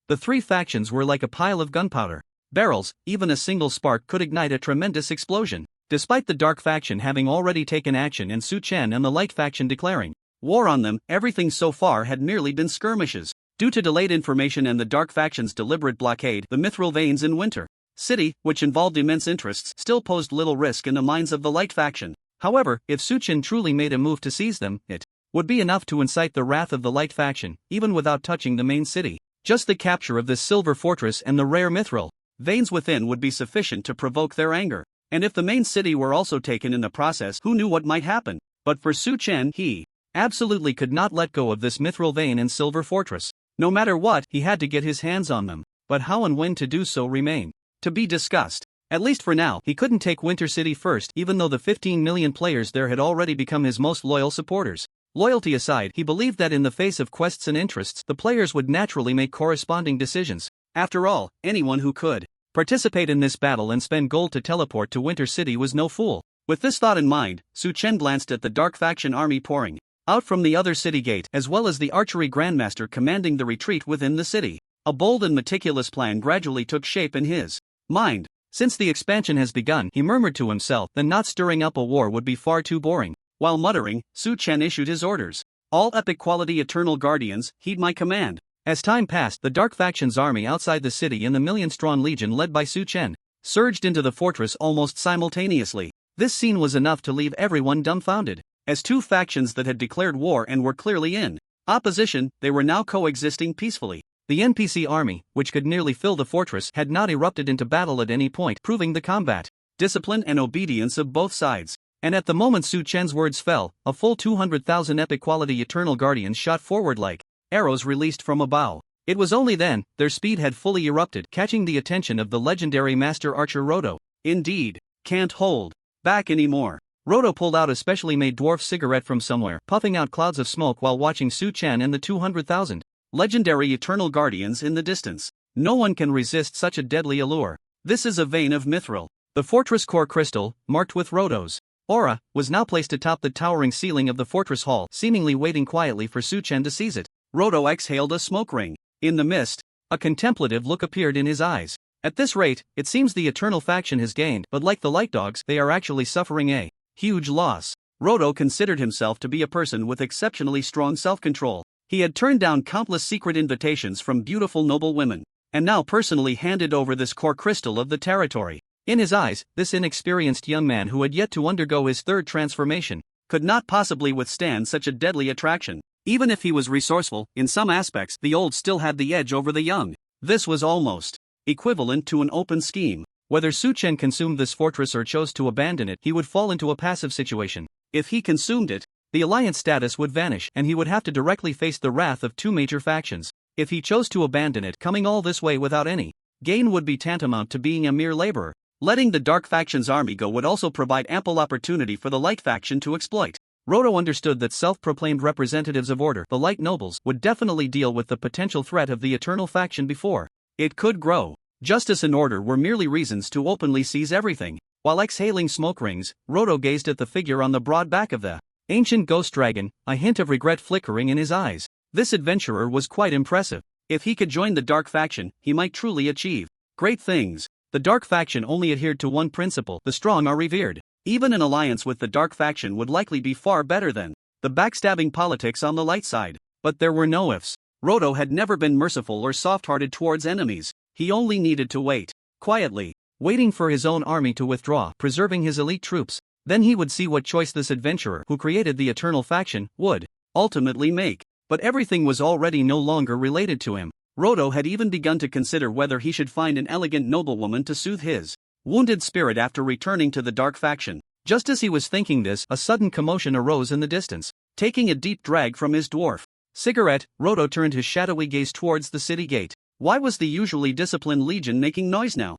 The 3 factions were like a pile of gunpowder barrels. Even a single spark could ignite a tremendous explosion. Despite the Dark faction having already taken action and Su Chen and the Light faction declaring war on them, everything so far had merely been skirmishes. Due to delayed information and the Dark faction's deliberate blockade, the mithril veins in Winter City, which involved immense interests, still posed little risk in the minds of the Light faction. However, if Su Chen truly made a move to seize them, it would be enough to incite the wrath of the Light faction, even without touching the main city. Just the capture of this silver fortress and the rare mithril veins within would be sufficient to provoke their anger. And if the main city were also taken in the process, who knew what might happen? But for Su Chen, he absolutely could not let go of this mithril vein and silver fortress. No matter what, he had to get his hands on them. But how and when to do so remain to be discussed. At least for now, he couldn't take Winter City first, even though the 15 million players there had already become his most loyal supporters. Loyalty aside, he believed that in the face of quests and interests, the players would naturally make corresponding decisions. After all, anyone who could participate in this battle and spend gold to teleport to Winter City was no fool. With this thought in mind, Su Chen glanced at the Dark faction army pouring out from the other city gate, as well as the archery grandmaster commanding the retreat within the city. A bold and meticulous plan gradually took shape in his mind. Since the expansion has begun, he murmured to himself, then not stirring up a war would be far too boring. While muttering, Su Chen issued his orders. All epic quality Eternal Guardians, heed my command. As time passed, the Dark faction's army outside the city and the million-strong legion led by Su Chen surged into the fortress almost simultaneously. This scene was enough to leave everyone dumbfounded. As 2 factions that had declared war and were clearly in opposition, they were now coexisting peacefully. The NPC army, which could nearly fill the fortress, had not erupted into battle at any point, proving the combat, discipline and obedience of both sides. And at the moment Su Chen's words fell, a full 200,000 epic-quality Eternal Guardians shot forward like arrows released from a bow. It was only then their speed had fully erupted, catching the attention of the legendary Master Archer Roto. Indeed, can't hold back anymore. Roto pulled out a specially made dwarf cigarette from somewhere, puffing out clouds of smoke while watching Su Chen and the 200,000 legendary Eternal Guardians in the distance. No one can resist such a deadly allure. This is a vein of mithril. The fortress core crystal, marked with Roto's aura, was now placed atop the towering ceiling of the fortress hall, seemingly waiting quietly for Su-Chen to seize it. Roto exhaled a smoke ring. In the mist, a contemplative look appeared in his eyes. At this rate, it seems the Eternal faction has gained, but like the Light Dogs, they are actually suffering a huge loss. Roto considered himself to be a person with exceptionally strong self-control. He had turned down countless secret invitations from beautiful noble women, and now personally handed over this core crystal of the territory. In his eyes, this inexperienced young man who had yet to undergo his third transformation could not possibly withstand such a deadly attraction. Even if he was resourceful, in some aspects the old still had the edge over the young. This was almost equivalent to an open scheme. Whether Su-Chen consumed this fortress or chose to abandon it, he would fall into a passive situation. If he consumed it, the alliance status would vanish and he would have to directly face the wrath of two major factions. If he chose to abandon it, coming all this way without any gain would be tantamount to being a mere laborer. Letting the Dark faction's army go would also provide ample opportunity for the Light faction to exploit. Roto understood that self-proclaimed representatives of order, the Light Nobles, would definitely deal with the potential threat of the Eternal faction before it could grow. Justice and order were merely reasons to openly seize everything. While exhaling smoke rings, Roto gazed at the figure on the broad back of the ancient ghost dragon, a hint of regret flickering in his eyes. This adventurer was quite impressive. If he could join the Dark faction, he might truly achieve great things. The Dark faction only adhered to one principle: the strong are revered. Even an alliance with the Dark faction would likely be far better than the backstabbing politics on the Light side. But there were no ifs. Roto had never been merciful or soft-hearted towards enemies. He only needed to wait quietly, waiting for his own army to withdraw, preserving his elite troops. Then he would see what choice this adventurer, who created the Eternal faction, would ultimately make. But everything was already no longer related to him. Roto had even begun to consider whether he should find an elegant noblewoman to soothe his wounded spirit after returning to the Dark faction. Just as he was thinking this, a sudden commotion arose in the distance. Taking a deep drag from his dwarf cigarette, Roto turned his shadowy gaze towards the city gate. Why was the usually disciplined legion making noise now?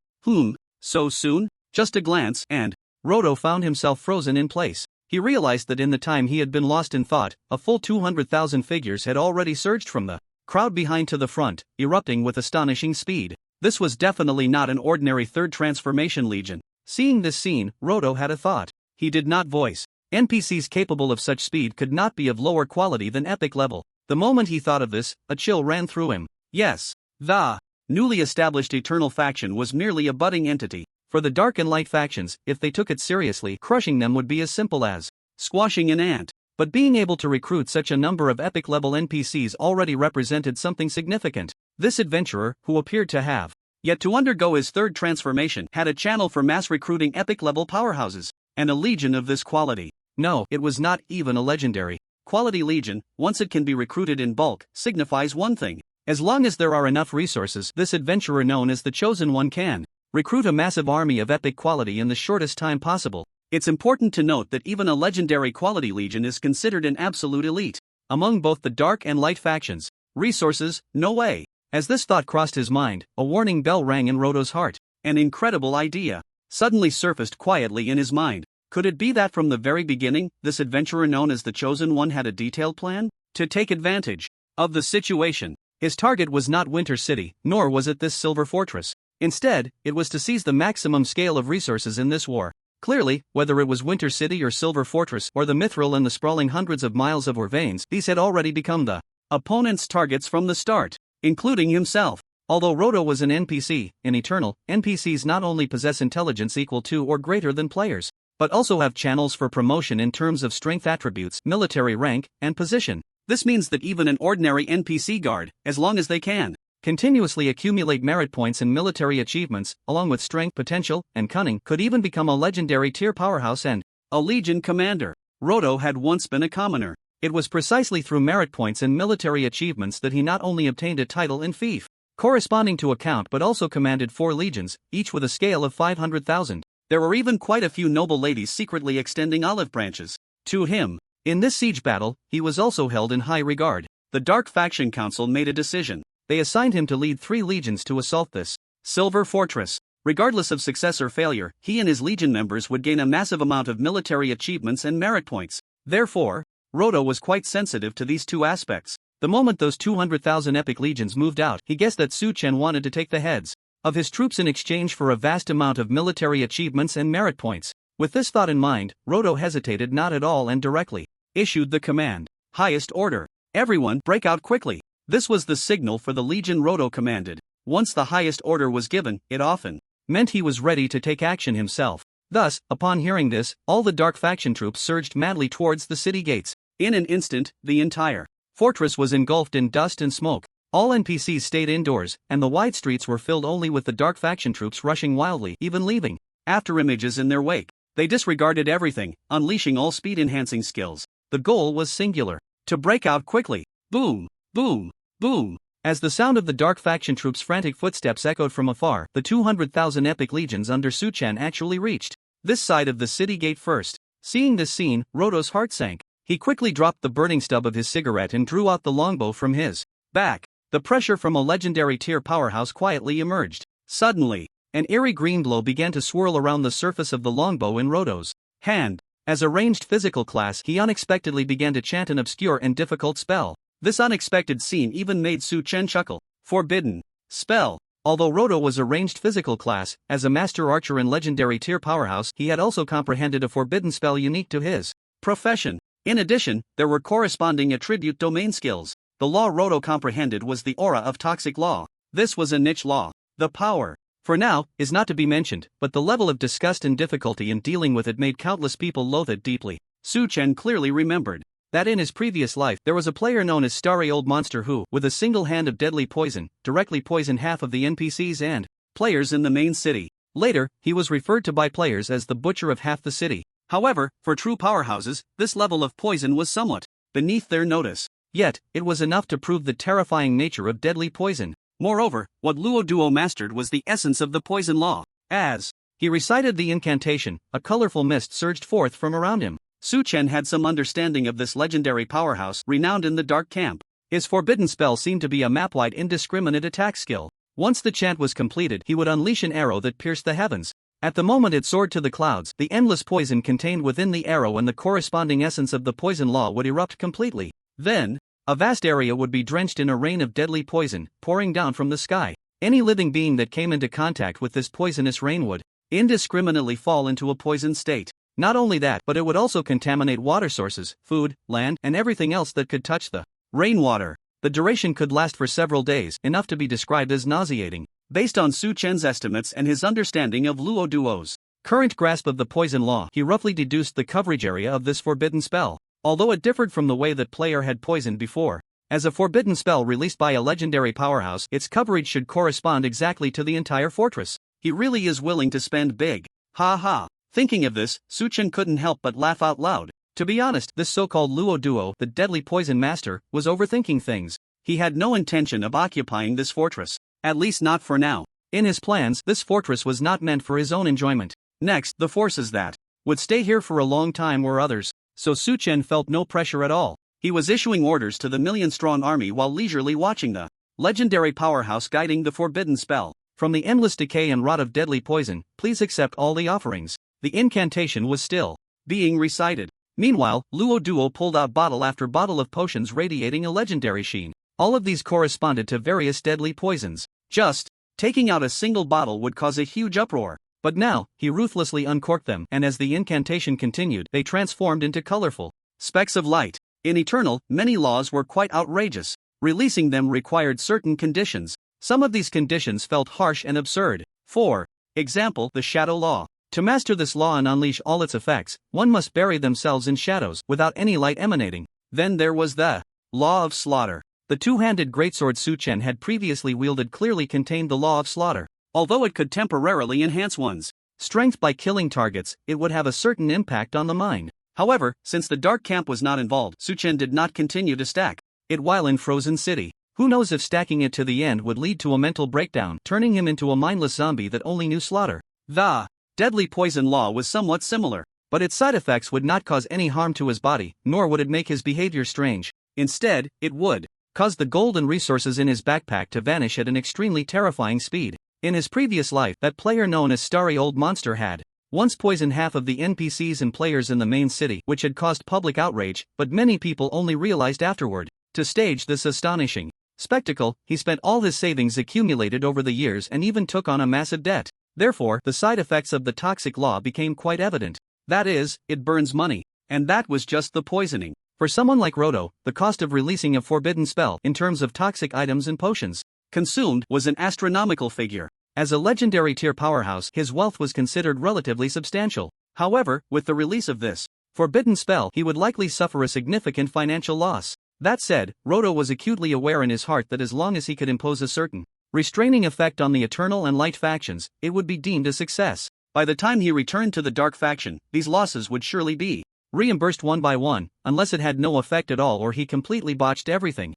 So soon? Just a glance, and Roto found himself frozen in place. He realized that in the time he had been lost in thought, a full 200,000 figures had already surged from the crowd behind to the front, erupting with astonishing speed. This was definitely not an ordinary third transformation legion. Seeing this scene, Roto had a thought. He did not voice. NPCs capable of such speed could not be of lower quality than epic level. The moment he thought of this, a chill ran through him. Yes, the newly established Eternal faction was merely a budding entity. For the Dark and Light factions, if they took it seriously, crushing them would be as simple as squashing an ant. But being able to recruit such a number of epic-level NPCs already represented something significant. This adventurer, who appeared to have yet to undergo his third transformation, had a channel for mass recruiting epic-level powerhouses, and a legion of this quality. No, it was not even a legendary quality legion. Once it can be recruited in bulk, signifies one thing. As long as there are enough resources, this adventurer known as the Chosen One can recruit a massive army of epic quality in the shortest time possible. It's important to note that even a legendary quality legion is considered an absolute elite among both the Dark and Light factions. Resources? No way. As this thought crossed his mind, a warning bell rang in Roto's heart. An incredible idea suddenly surfaced quietly in his mind. Could it be that from the very beginning, this adventurer known as the Chosen One had a detailed plan to take advantage of the situation? His target was not Winter City, nor was it this Silver Fortress. Instead, it was to seize the maximum scale of resources in this war. Clearly, whether it was Winter City or Silver Fortress or the Mithril and the sprawling hundreds of miles of ore veins, these had already become the opponent's targets from the start, including himself. Although Roto was an NPC, in Eternal, NPCs not only possess intelligence equal to or greater than players, but also have channels for promotion in terms of strength attributes, military rank, and position. This means that even an ordinary NPC guard, as long as they can continuously accumulate merit points and military achievements, along with strength, potential, and cunning, could even become a legendary tier powerhouse and a legion commander. Roto had once been a commoner. It was precisely through merit points and military achievements that he not only obtained a title in fief corresponding to a count but also commanded 4 legions, each with a scale of 500,000. There were even quite a few noble ladies secretly extending olive branches to him. In this siege battle, he was also held in high regard. The Dark Faction Council made a decision. They assigned him to lead 3 legions to assault this Silver Fortress. Regardless of success or failure, he and his legion members would gain a massive amount of military achievements and merit points. Therefore, Roto was quite sensitive to these 2 aspects. The moment those 200,000 epic legions moved out, he guessed that Su Chen wanted to take the heads of his troops in exchange for a vast amount of military achievements and merit points. With this thought in mind, Roto hesitated not at all and directly issued the command, "Highest order. Everyone, break out quickly." This was the signal for the legion Roto commanded. Once the highest order was given, it often meant he was ready to take action himself. Thus, upon hearing this, all the dark faction troops surged madly towards the city gates. In an instant, the entire fortress was engulfed in dust and smoke. All NPCs stayed indoors, and the wide streets were filled only with the dark faction troops rushing wildly, even leaving after images in their wake. They disregarded everything, unleashing all speed-enhancing skills. The goal was singular: to break out quickly. Boom, boom, boom. As the sound of the dark faction troops' frantic footsteps echoed from afar, the 200,000 epic legions under Su Chen actually reached this side of the city gate first. Seeing this scene, Roto's heart sank. He quickly dropped the burning stub of his cigarette and drew out the longbow from his back. The pressure from a legendary tier powerhouse quietly emerged. Suddenly, an eerie green glow began to swirl around the surface of the longbow in Roto's hand. As a ranged physical class, he unexpectedly began to chant an obscure and difficult spell. This unexpected scene even made Su Chen chuckle. Forbidden spell. Although Roto was a ranged physical class, as a master archer and legendary tier powerhouse, he had also comprehended a forbidden spell unique to his profession. In addition, there were corresponding attribute domain skills. The law Roto comprehended was the aura of toxic law. This was a niche law. The power, for now, is not to be mentioned, but the level of disgust and difficulty in dealing with it made countless people loathe it deeply. Su Chen clearly remembered that in his previous life there was a player known as Starry Old Monster who, with a single hand of deadly poison, directly poisoned half of the NPCs and players in the main city. Later, he was referred to by players as the butcher of half the city. However, for true powerhouses, this level of poison was somewhat beneath their notice. Yet, it was enough to prove the terrifying nature of deadly poison. Moreover, what Luo Duo mastered was the essence of the poison law. As he recited the incantation, a colorful mist surged forth from around him. Su Chen had some understanding of this legendary powerhouse renowned in the dark camp. His forbidden spell seemed to be a map-wide indiscriminate attack skill. Once the chant was completed, he would unleash an arrow that pierced the heavens. At the moment it soared to the clouds, the endless poison contained within the arrow and the corresponding essence of the poison law would erupt completely. Then, a vast area would be drenched in a rain of deadly poison, pouring down from the sky. Any living being that came into contact with this poisonous rain would indiscriminately fall into a poisoned state. Not only that, but it would also contaminate water sources, food, land, and everything else that could touch the rainwater. The duration could last for several days, enough to be described as nauseating. Based on Su Chen's estimates and his understanding of Luo Duo's current grasp of the poison law, he roughly deduced the coverage area of this forbidden spell. Although it differed from the way that player had poisoned before. As a forbidden spell released by a legendary powerhouse, its coverage should correspond exactly to the entire fortress. He really is willing to spend big. Ha ha. Thinking of this, Su Chen couldn't help but laugh out loud. To be honest, this so-called Luo Duo, the deadly poison master, was overthinking things. He had no intention of occupying this fortress. At least not for now. In his plans, this fortress was not meant for his own enjoyment. Next, the forces that would stay here for a long time were others. So Su Chen felt no pressure at all. He was issuing orders to the million-strong army while leisurely watching the legendary powerhouse guiding the forbidden spell. From the endless decay and rot of deadly poison, please accept all the offerings. The incantation was still being recited. Meanwhile, Luo Duo pulled out bottle after bottle of potions radiating a legendary sheen. All of these corresponded to various deadly poisons. Just taking out a single bottle would cause a huge uproar. But now, he ruthlessly uncorked them, and as the incantation continued, they transformed into colorful specks of light. In Eternal, many laws were quite outrageous. Releasing them required certain conditions. Some of these conditions felt harsh and absurd. For example, the Shadow Law. To master this law and unleash all its effects, one must bury themselves in shadows, without any light emanating. Then there was the Law of Slaughter. The two-handed greatsword Su Chen had previously wielded clearly contained the Law of Slaughter. Although it could temporarily enhance one's strength by killing targets, it would have a certain impact on the mind. However, since the dark camp was not involved, Su Chen did not continue to stack it while in Frozen City. Who knows if stacking it to the end would lead to a mental breakdown, turning him into a mindless zombie that only knew slaughter. The deadly poison law was somewhat similar, but its side effects would not cause any harm to his body, nor would it make his behavior strange. Instead, it would cause the gold and resources in his backpack to vanish at an extremely terrifying speed. In his previous life, that player known as Starry Old Monster had once poisoned half of the NPCs and players in the main city, which had caused public outrage, but many people only realized afterward. To stage this astonishing spectacle, he spent all his savings accumulated over the years and even took on a massive debt. Therefore, the side effects of the toxic law became quite evident. That is, it burns money. And that was just the poisoning. For someone like Roto, the cost of releasing a forbidden spell in terms of toxic items and potions consumed was an astronomical figure. As a legendary tier powerhouse, his wealth was considered relatively substantial. However, with the release of this forbidden spell, he would likely suffer a significant financial loss. That said, Roto was acutely aware in his heart that as long as he could impose a certain restraining effect on the Eternal and Light factions, it would be deemed a success. By the time he returned to the Dark faction, these losses would surely be reimbursed one by one, unless it had no effect at all or he completely botched everything.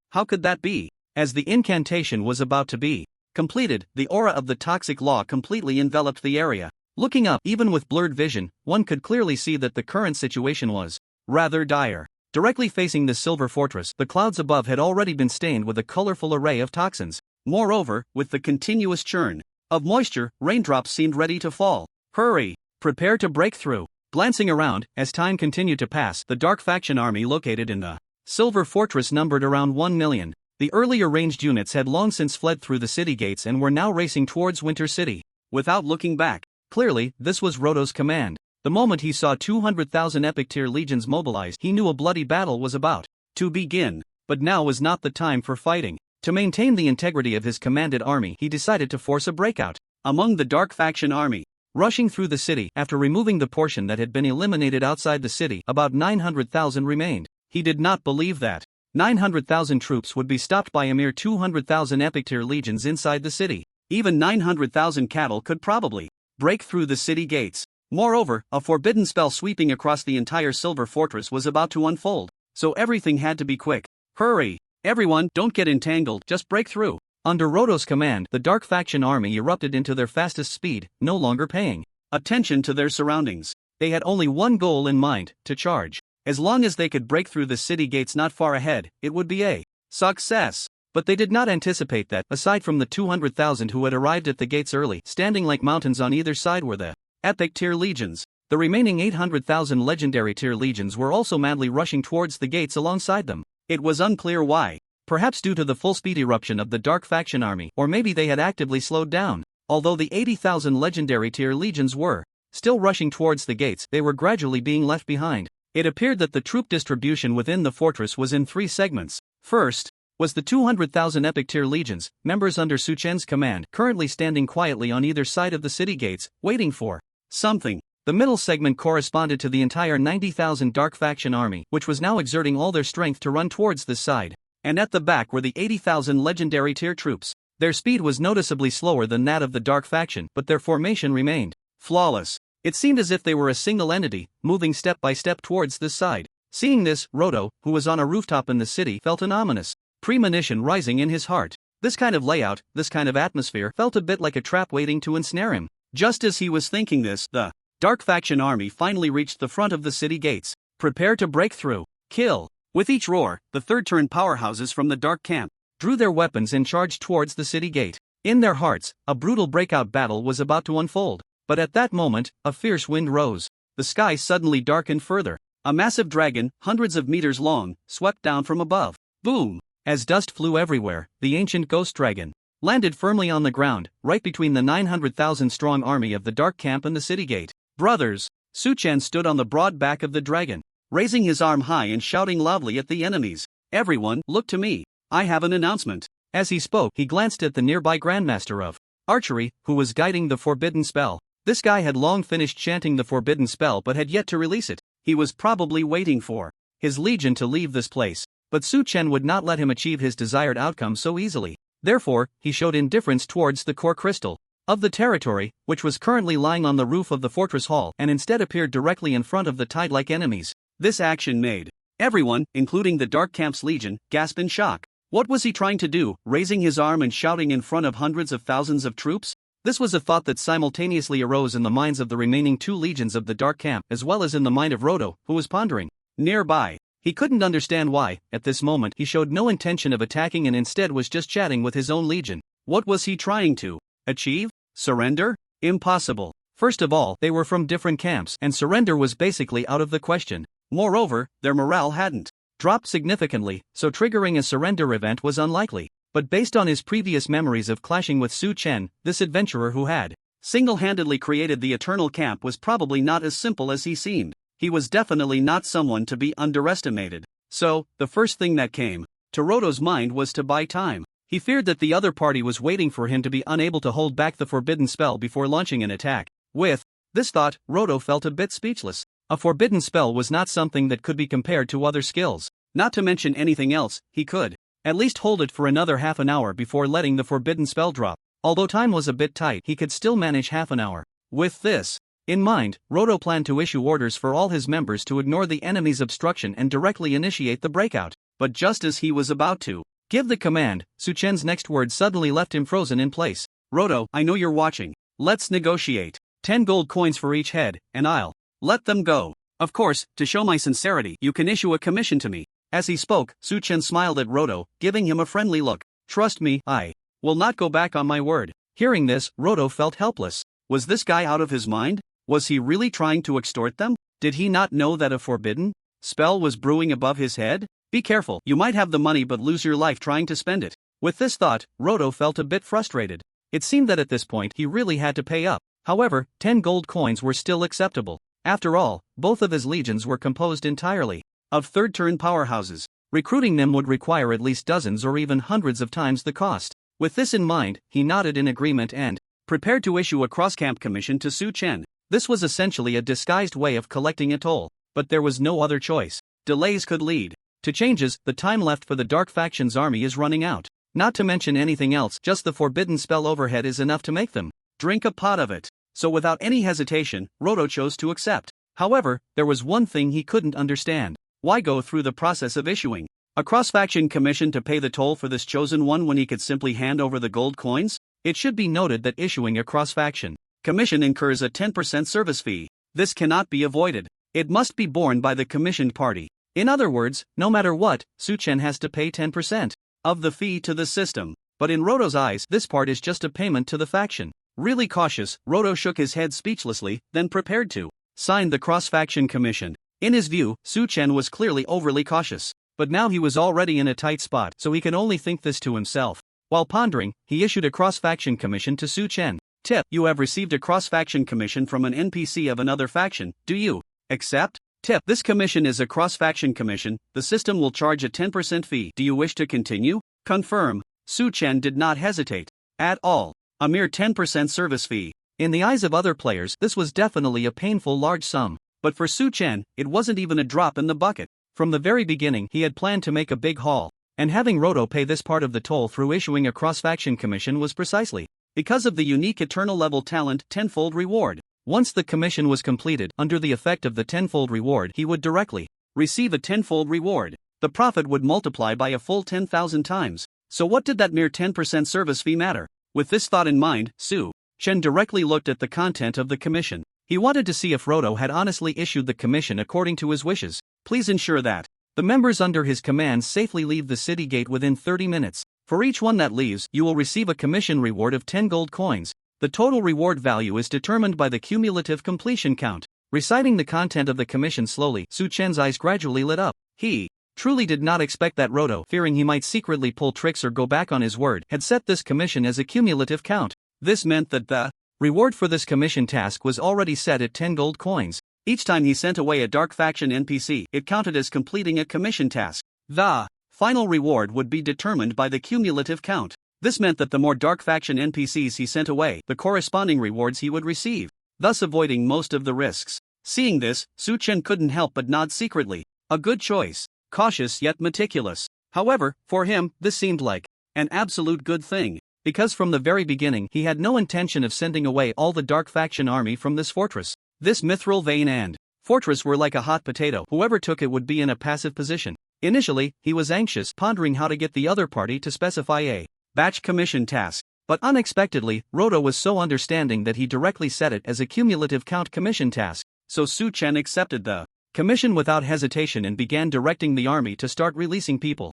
How could that be? As the incantation was about to be completed, the aura of the toxic law completely enveloped the area. Looking up, even with blurred vision, one could clearly see that the current situation was rather dire. Directly facing the silver fortress, the clouds above had already been stained with a colorful array of toxins. Moreover, with the continuous churn of moisture, raindrops seemed ready to fall. Hurry! Prepare to break through. Glancing around, as time continued to pass, the Dark faction army located in the silver fortress numbered around 1 million. The earlier ranged units had long since fled through the city gates and were now racing towards Winter City. Without looking back, clearly, this was Roto's command. The moment he saw 200,000 epic tier legions mobilized, he knew a bloody battle was about to begin. But now was not the time for fighting. To maintain the integrity of his commanded army, he decided to force a breakout among the Dark faction army. Rushing through the city, after removing the portion that had been eliminated outside the city, about 900,000 remained. He did not believe that 900,000 troops would be stopped by a mere 200,000 epic tier legions inside the city. Even 900,000 cattle could probably break through the city gates. Moreover, a forbidden spell sweeping across the entire silver fortress was about to unfold, so everything had to be quick. Hurry! Everyone, don't get entangled, just break through. Under Roto's command, the Dark faction army erupted into their fastest speed, no longer paying attention to their surroundings. They had only one goal in mind: to charge. As long as they could break through the city gates not far ahead, it would be a success. But they did not anticipate that, aside from the 200,000 who had arrived at the gates early, standing like mountains on either side were the epic tier legions. The remaining 800,000 legendary tier legions were also madly rushing towards the gates alongside them. It was unclear why. Perhaps due to the full-speed eruption of the Dark faction army, or maybe they had actively slowed down. Although the 80,000 legendary tier legions were still rushing towards the gates, they were gradually being left behind. It appeared that the troop distribution within the fortress was in three segments. First was the 200,000 epic tier legions, members under Su Chen's command, currently standing quietly on either side of the city gates, waiting for something. The middle segment corresponded to the entire 90,000 Dark faction army, which was now exerting all their strength to run towards this side. And at the back were the 80,000 legendary tier troops. Their speed was noticeably slower than that of the Dark faction, but their formation remained flawless. It seemed as if they were a single entity, moving step by step towards this side. Seeing this, Roto, who was on a rooftop in the city, felt an ominous premonition rising in his heart. This kind of layout, this kind of atmosphere, felt a bit like a trap waiting to ensnare him. Just as he was thinking this, the Dark faction army finally reached the front of the city gates. Prepare to break through. Kill. With each roar, the third-turn powerhouses from the Dark camp drew their weapons and charged towards the city gate. In their hearts, a brutal breakout battle was about to unfold. But at that moment, a fierce wind rose. The sky suddenly darkened further. A massive dragon, hundreds of meters long, swept down from above. Boom! As dust flew everywhere, the ancient ghost dragon landed firmly on the ground, right between the 900,000-strong army of the Dark camp and the city gate. Brothers! Su Chen stood on the broad back of the dragon, raising his arm high and shouting loudly at the enemies. Everyone, look to me. I have an announcement. As he spoke, he glanced at the nearby Grandmaster of Archery, who was guiding the forbidden spell. This guy had long finished chanting the forbidden spell but had yet to release it. He was probably waiting for his legion to leave this place. But Su Chen would not let him achieve his desired outcome so easily. Therefore, he showed indifference towards the core crystal of the territory, which was currently lying on the roof of the fortress hall, and instead appeared directly in front of the tide-like enemies. This action made everyone, including the Dark camp's legion, gasp in shock. What was he trying to do, raising his arm and shouting in front of hundreds of thousands of troops? This was a thought that simultaneously arose in the minds of the remaining two legions of the Dark camp, as well as in the mind of Roto, who was pondering nearby. He couldn't understand why, at this moment, he showed no intention of attacking and instead was just chatting with his own legion. What was he trying to achieve? Surrender? Impossible. First of all, they were from different camps, and surrender was basically out of the question. Moreover, their morale hadn't dropped significantly, so triggering a surrender event was unlikely. But based on his previous memories of clashing with Su Chen, this adventurer who had single-handedly created the Eternal Camp was probably not as simple as he seemed. He was definitely not someone to be underestimated. So, the first thing that came to Roto's mind was to buy time. He feared that the other party was waiting for him to be unable to hold back the forbidden spell before launching an attack. With this thought, Roto felt a bit speechless. A forbidden spell was not something that could be compared to other skills. Not to mention anything else, he could at least hold it for another half an hour before letting the forbidden spell drop. Although time was a bit tight, he could still manage half an hour. With this in mind, Roto planned to issue orders for all his members to ignore the enemy's obstruction and directly initiate the breakout. But just as he was about to give the command, Su Chen's next word suddenly left him frozen in place. Roto, I know you're watching. Let's negotiate. 10 gold coins for each head, and I'll let them go. Of course, to show my sincerity, you can issue a commission to me. As he spoke, Su Chen smiled at Roto, giving him a friendly look. Trust me, I will not go back on my word. Hearing this, Roto felt helpless. Was this guy out of his mind? Was he really trying to extort them? Did he not know that a forbidden spell was brewing above his head? Be careful, you might have the money but lose your life trying to spend it. With this thought, Roto felt a bit frustrated. It seemed that at this point he really had to pay up. However, 10 gold coins were still acceptable. After all, both of his legions were composed entirely of third-turn powerhouses. Recruiting them would require at least dozens or even hundreds of times the cost. With this in mind, he nodded in agreement and prepared to issue a cross-camp commission to Su Chen. This was essentially a disguised way of collecting a toll, but there was no other choice. Delays could lead to changes. The time left for the Dark Faction's army is running out. Not to mention anything else, just the forbidden spell overhead is enough to make them drink a pot of it. So without any hesitation, Roto chose to accept. However, there was one thing he couldn't understand. Why go through the process of issuing a cross-faction commission to pay the toll for this chosen one when he could simply hand over the gold coins? It should be noted that issuing a cross-faction commission incurs a 10% service fee. This cannot be avoided. It must be borne by the commissioned party. In other words, no matter what, Su Chen has to pay 10% of the fee to the system. But in Roto's eyes, this part is just a payment to the faction. Really cautious, Roto shook his head speechlessly, then prepared to sign the cross-faction commission. In his view, Su Chen was clearly overly cautious. But now he was already in a tight spot, so he can only think this to himself. While pondering, he issued a cross-faction commission to Su Chen. Tip: you have received a cross-faction commission from an NPC of another faction. Do you accept? Tip: this commission is a cross-faction commission. The system will charge a 10% fee. Do you wish to continue? Confirm. Su Chen did not hesitate at all. A mere 10% service fee. In the eyes of other players, this was definitely a painful large sum. But for Su Chen, it wasn't even a drop in the bucket. From the very beginning, he had planned to make a big haul, and having Roto pay this part of the toll through issuing a cross-faction commission was precisely because of the unique eternal level talent tenfold reward. Once the commission was completed, under the effect of the tenfold reward, he would directly receive a tenfold reward. The profit would multiply by a full 10,000 times. So what did that mere 10% service fee matter? With this thought in mind, Su Chen directly looked at the content of the commission. He wanted to see if Roto had honestly issued the commission according to his wishes. Please ensure that the members under his command safely leave the city gate within 30 minutes. For each one that leaves, you will receive a commission reward of 10 gold coins. The total reward value is determined by the cumulative completion count. Reciting the content of the commission slowly, Su Chen's eyes gradually lit up. He truly did not expect that Roto, fearing he might secretly pull tricks or go back on his word, had set this commission as a cumulative count. This meant that the reward for this commission task was already set at 10 gold coins. Each time he sent away a Dark Faction NPC, it counted as completing a commission task. The final reward would be determined by the cumulative count. This meant that the more Dark Faction NPCs he sent away, the corresponding rewards he would receive, thus avoiding most of the risks. Seeing this, Su Chen couldn't help but nod secretly. A good choice. Cautious yet meticulous. However, for him, this seemed like an absolute good thing, because from the very beginning he had no intention of sending away all the Dark Faction army from this fortress. This mithril vein and fortress were like a hot potato. Whoever took it would be in a passive position. Initially, he was anxious, pondering how to get the other party to specify a batch commission task. But unexpectedly, Roto was so understanding that he directly set it as a cumulative count commission task. So Su Chen accepted the commission without hesitation and began directing the army to start releasing people.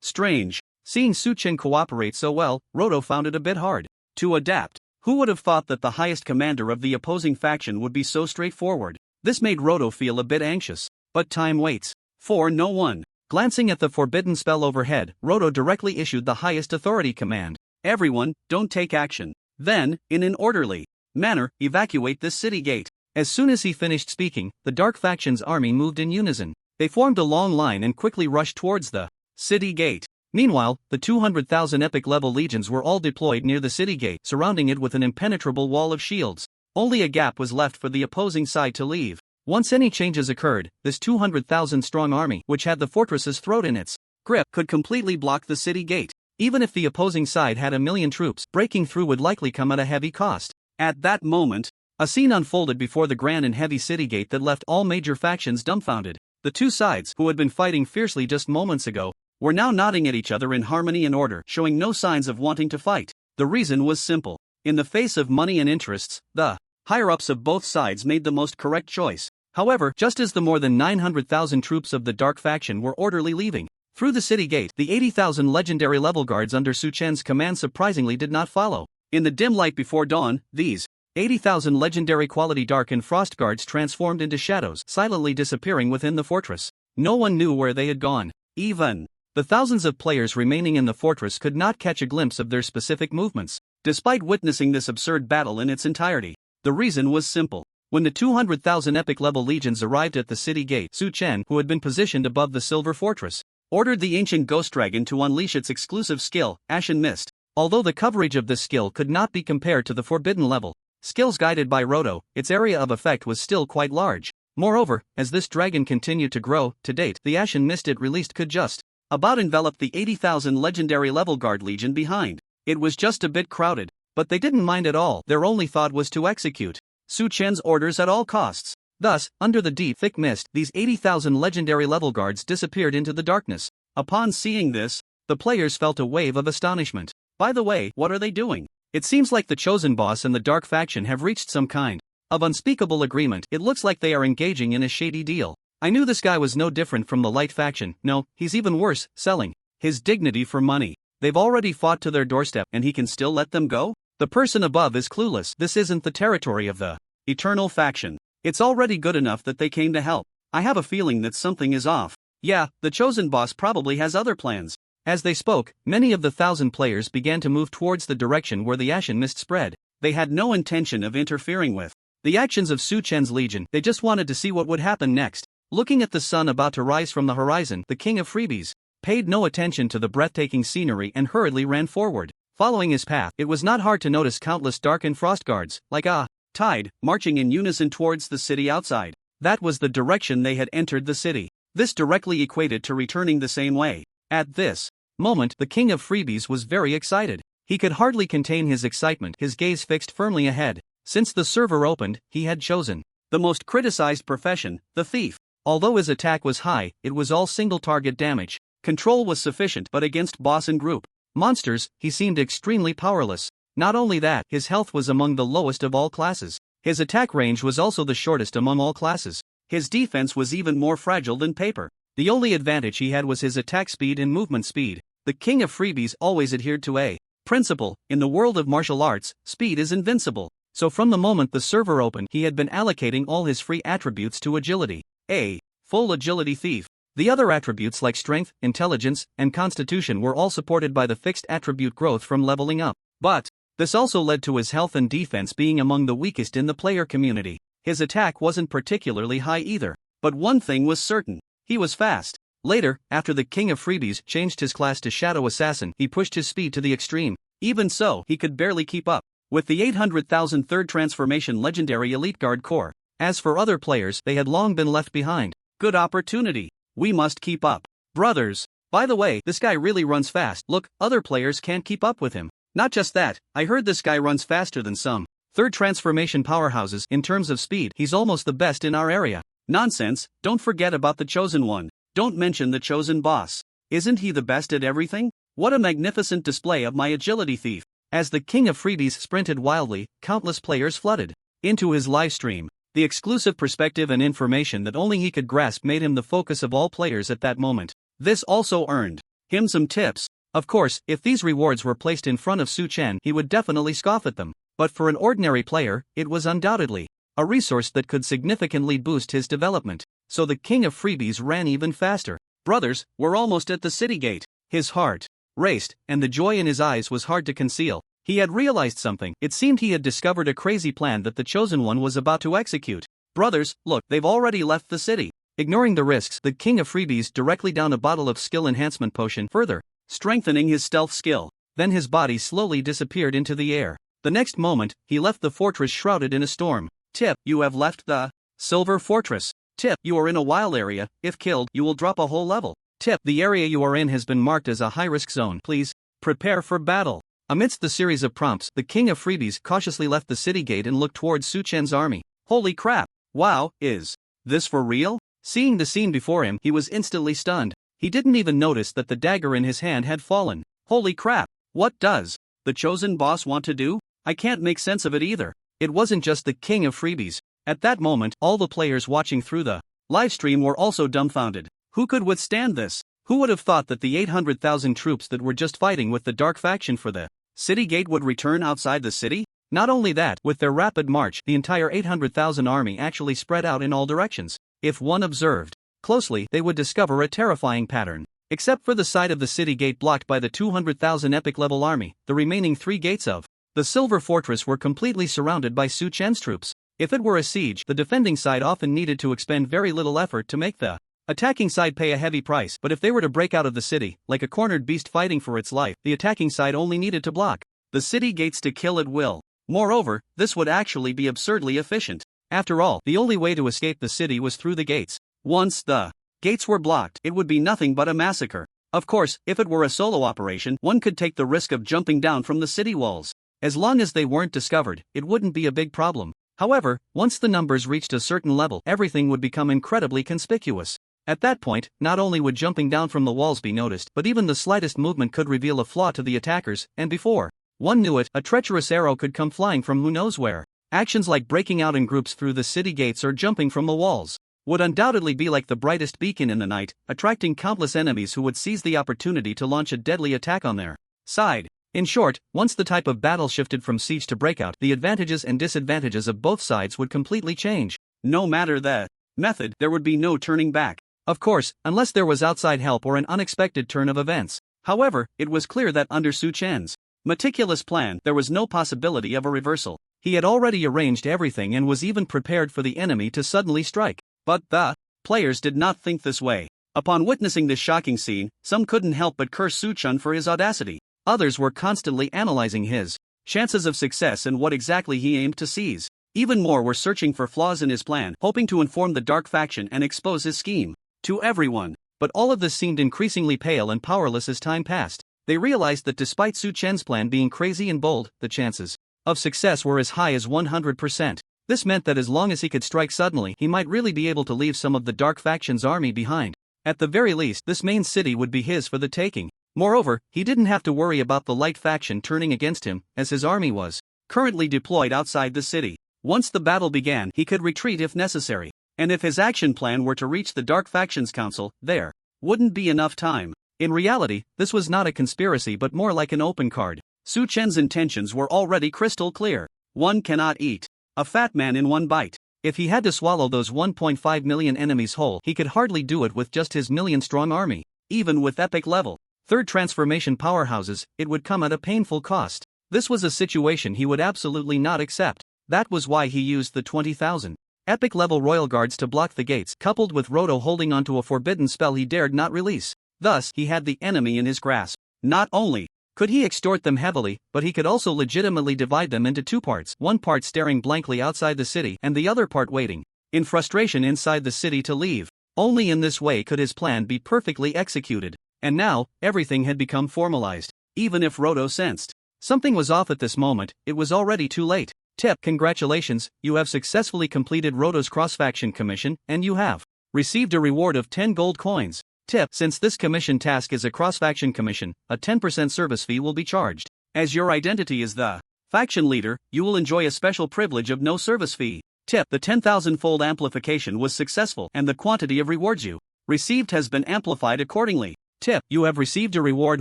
Strange. Seeing Su Chen cooperate so well, Roto found it a bit hard to adapt. Who would have thought that the highest commander of the opposing faction would be so straightforward? This made Roto feel a bit anxious. But time waits for no one. Glancing at the forbidden spell overhead, Roto directly issued the highest authority command. Everyone, don't take action. Then, in an orderly manner, evacuate this city gate. As soon as he finished speaking, the Dark Faction's army moved in unison. They formed a long line and quickly rushed towards the city gate. Meanwhile, the 200,000 epic-level legions were all deployed near the city gate, surrounding it with an impenetrable wall of shields. Only a gap was left for the opposing side to leave. Once any changes occurred, this 200,000-strong army, which had the fortress's throat in its grip, could completely block the city gate. Even if the opposing side had 1,000,000 troops, breaking through would likely come at a heavy cost. At that moment, a scene unfolded before the grand and heavy city gate that left all major factions dumbfounded. The two sides, who had been fighting fiercely just moments ago, were now nodding at each other in harmony and order, showing no signs of wanting to fight. The reason was simple. In the face of money and interests, the higher-ups of both sides made the most correct choice. However, just as the more than 900,000 troops of the Dark Faction were orderly leaving through the city gate, the 80,000 legendary level guards under Su Chen's command surprisingly did not follow. In the dim light before dawn, these 80,000 legendary quality Dark and Frost guards transformed into shadows, silently disappearing within the fortress. No one knew where they had gone. Even the thousands of players remaining in the fortress could not catch a glimpse of their specific movements. Despite witnessing this absurd battle in its entirety, the reason was simple. When the 200,000 epic-level legions arrived at the city gate, Su Chen, who had been positioned above the Silver Fortress, ordered the ancient Ghost Dragon to unleash its exclusive skill, Ashen Mist. Although the coverage of this skill could not be compared to the forbidden level skills guided by Roto, its area of effect was still quite large. Moreover, as this dragon continued to grow, to date, the Ashen Mist it released could just about envelop the 80,000 legendary level guard legion behind. It was just a bit crowded, but they didn't mind at all. Their only thought was to execute Su Chen's orders at all costs. Thus, under the deep, thick mist, these 80,000 legendary level guards disappeared into the darkness. Upon seeing this, the players felt a wave of astonishment. By the way, what are they doing? It seems like the Chosen Boss and the Dark Faction have reached some kind of unspeakable agreement. It looks like they are engaging in a shady deal. I knew this guy was no different from the Light Faction. No, he's even worse, selling his dignity for money. They've already fought to their doorstep, and he can still let them go? The person above is clueless. This isn't the territory of the Eternal Faction. It's already good enough that they came to help. I have a feeling that something is off. Yeah, the Chosen Boss probably has other plans. As they spoke, many of the 1,000 players began to move towards the direction where the Ashen Mist spread. They had no intention of interfering with the actions of Su Chen's legion. They just wanted to see what would happen next. Looking at the sun about to rise from the horizon, the King of Freebies paid no attention to the breathtaking scenery and hurriedly ran forward. Following his path, it was not hard to notice countless Dark and Frost guards, like a tide, marching in unison towards the city outside. That was the direction they had entered the city. This directly equated to returning the same way. At this moment, the King of Freebies was very excited. He could hardly contain his excitement, his gaze fixed firmly ahead. Since the server opened, he had chosen the most criticized profession, the thief. Although his attack was high, it was all single-target damage. Control was sufficient, but against boss and group monsters, he seemed extremely powerless. Not only that, his health was among the lowest of all classes. His attack range was also the shortest among all classes. His defense was even more fragile than paper. The only advantage he had was his attack speed and movement speed. The King of Freebies always adhered to a principle: in the world of martial arts, speed is invincible. So from the moment the server opened, he had been allocating all his free attributes to agility. A full agility thief. The other attributes like strength, intelligence, and constitution were all supported by the fixed attribute growth from leveling up. But this also led to his health and defense being among the weakest in the player community. His attack wasn't particularly high either. But one thing was certain: he was fast. Later, after the King of Freebies changed his class to Shadow Assassin, he pushed his speed to the extreme. Even so, he could barely keep up with the 800,000 third transformation legendary Elite Guard Corps. As for other players, they had long been left behind. Good opportunity. We must keep up. Brothers. By the way, this guy really runs fast. Look, other players can't keep up with him. Not just that, I heard this guy runs faster than some third transformation powerhouses. In terms of speed, he's almost the best in our area. Nonsense, don't forget about the Chosen One. Don't mention the Chosen Boss. Isn't he the best at everything? What a magnificent display of my agility thief. As the King of Freebies sprinted wildly, countless players flooded into his livestream. The exclusive perspective and information that only he could grasp made him the focus of all players at that moment. This also earned him some tips. Of course, if these rewards were placed in front of Su Chen, he would definitely scoff at them. But for an ordinary player, it was undoubtedly a resource that could significantly boost his development. So the King of Freebies ran even faster. Brothers, we're almost at the city gate. His heart raced, and the joy in his eyes was hard to conceal. He had realized something. It seemed he had discovered a crazy plan that the Chosen One was about to execute. Brothers, look, they've already left the city. Ignoring the risks, the king of freebies directly downed a bottle of skill enhancement potion, further strengthening his stealth skill. Then his body slowly disappeared into the air. The next moment, he left the fortress shrouded in a storm. Tip, you have left the Silver Fortress. Tip, you are in a wild area. If killed, you will drop a whole level. Tip, the area you are in has been marked as a high-risk zone. Please prepare for battle. Amidst the series of prompts, the king of freebies cautiously left the city gate and looked towards Su Chen's army. Holy crap! Wow, is this for real? Seeing the scene before him, he was instantly stunned. He didn't even notice that the dagger in his hand had fallen. Holy crap! What does the chosen boss want to do? I can't make sense of it either. It wasn't just the king of freebies. At that moment, all the players watching through the livestream were also dumbfounded. Who could withstand this? Who would have thought that the 800,000 troops that were just fighting with the dark faction for the city gate would return outside the city? Not only that, with their rapid march, the entire 800,000 army actually spread out in all directions. If one observed closely, they would discover a terrifying pattern. Except for the side of the city gate blocked by the 200,000 epic level army, the remaining 3 gates of the Silver Fortress were completely surrounded by Su Chen's troops. If it were a siege, the defending side often needed to expend very little effort to make the attacking side pay a heavy price, but if they were to break out of the city, like a cornered beast fighting for its life, the attacking side only needed to block the city gates to kill at will. Moreover, this would actually be absurdly efficient. After all, the only way to escape the city was through the gates. Once the gates were blocked, it would be nothing but a massacre. Of course, if it were a solo operation, one could take the risk of jumping down from the city walls. As long as they weren't discovered, it wouldn't be a big problem. However, once the numbers reached a certain level, everything would become incredibly conspicuous. At that point, not only would jumping down from the walls be noticed, but even the slightest movement could reveal a flaw to the attackers, and before one knew it, a treacherous arrow could come flying from who knows where. Actions like breaking out in groups through the city gates or jumping from the walls would undoubtedly be like the brightest beacon in the night, attracting countless enemies who would seize the opportunity to launch a deadly attack on their side. In short, once the type of battle shifted from siege to breakout, the advantages and disadvantages of both sides would completely change. No matter the method, there would be no turning back. Of course, unless there was outside help or an unexpected turn of events. However, it was clear that under Su Chen's meticulous plan, there was no possibility of a reversal. He had already arranged everything and was even prepared for the enemy to suddenly strike. But the players did not think this way. Upon witnessing this shocking scene, some couldn't help but curse Su Chen for his audacity. Others were constantly analyzing his chances of success and what exactly he aimed to seize. Even more were searching for flaws in his plan, hoping to inform the dark faction and expose his scheme to everyone. But all of this seemed increasingly pale and powerless as time passed. They realized that despite Su Chen's plan being crazy and bold, the chances of success were as high as 100%. This meant that as long as he could strike suddenly, he might really be able to leave some of the dark faction's army behind. At the very least, this main city would be his for the taking. Moreover, he didn't have to worry about the light faction turning against him, as his army was currently deployed outside the city. Once the battle began, he could retreat if necessary. And if his action plan were to reach the dark faction's council, there wouldn't be enough time. In reality, this was not a conspiracy but more like an open card. Su Chen's intentions were already crystal clear. One cannot eat a fat man in one bite. If he had to swallow those 1.5 million enemies whole, he could hardly do it with just his million-strong army. Even with epic level third transformation powerhouses, it would come at a painful cost. This was a situation he would absolutely not accept. That was why he used the 20,000 epic level royal guards to block the gates, coupled with Roto holding onto a forbidden spell he dared not release. Thus, he had the enemy in his grasp. Not only could he extort them heavily, but he could also legitimately divide them into 2 parts, one part staring blankly outside the city and the other part waiting in frustration inside the city to leave. Only in this way could his plan be perfectly executed. And now, everything had become formalized. Even if Roto sensed something was off at this moment, it was already too late. Tip, congratulations, you have successfully completed Roto's cross-faction commission, and you have received a reward of 10 gold coins. Tip, since this commission task is a cross-faction commission, a 10% service fee will be charged. As your identity is the faction leader, you will enjoy a special privilege of no service fee. Tip, the 10,000-fold amplification was successful and the quantity of rewards you received has been amplified accordingly. Tip, you have received a reward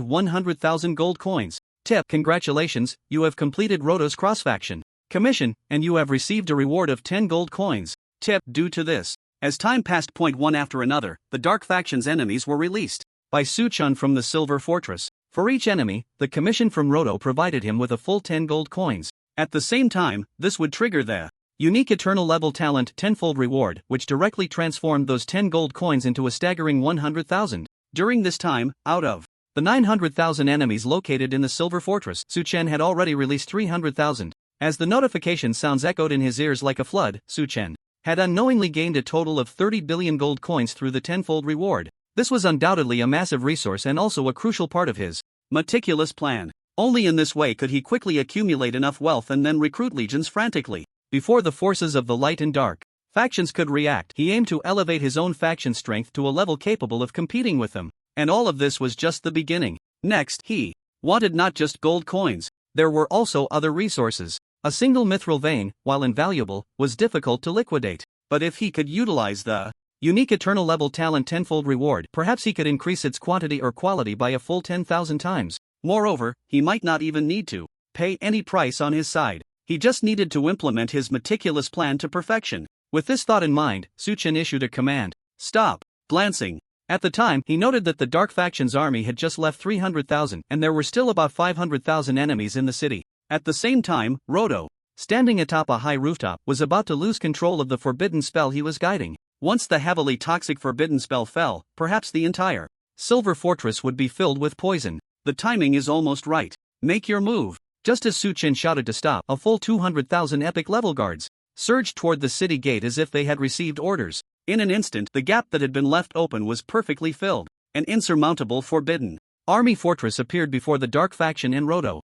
100,000 gold coins. Tip, congratulations, you have completed Roto's cross-faction commission, and you have received a reward of 10 gold coins. Tip, due to this As time passed, one after another, the Dark Faction's enemies were released by Su Chun from the Silver Fortress. For each enemy, the commission from Roto provided him with a full 10 gold coins. At the same time, this would trigger the unique eternal level talent tenfold reward, which directly transformed those 10 gold coins into a staggering 100,000. During this time, out of the 900,000 enemies located in the Silver Fortress, Su Chen had already released 300,000. As the notification sounds echoed in his ears like a flood, Su Chen had unknowingly gained a total of 30 billion gold coins through the tenfold reward. This was undoubtedly a massive resource and also a crucial part of his meticulous plan. Only in this way could he quickly accumulate enough wealth and then recruit legions frantically. Before the forces of the light and dark factions could react, he aimed to elevate his own faction strength to a level capable of competing with them. And all of this was just the beginning. Next, he wanted not just gold coins. There were also other resources. A single mithril vein, while invaluable, was difficult to liquidate. But if he could utilize the unique eternal level talent tenfold reward, perhaps he could increase its quantity or quality by a full 10,000 times. Moreover, he might not even need to pay any price on his side. He just needed to implement his meticulous plan to perfection. With this thought in mind, Su Chen issued a command. Stop. Glancing at the time, he noted that the Dark Faction's army had just left 300,000 and there were still about 500,000 enemies in the city. At the same time, Roto, standing atop a high rooftop, was about to lose control of the forbidden spell he was guiding. Once the heavily toxic forbidden spell fell, perhaps the entire Silver Fortress would be filled with poison. The timing is almost right. Make your move. Just as Su Chen shouted to stop, a full 200,000 epic level guards surged toward the city gate as if they had received orders. In an instant, the gap that had been left open was perfectly filled. An insurmountable forbidden army fortress appeared before the Dark Faction in Roto.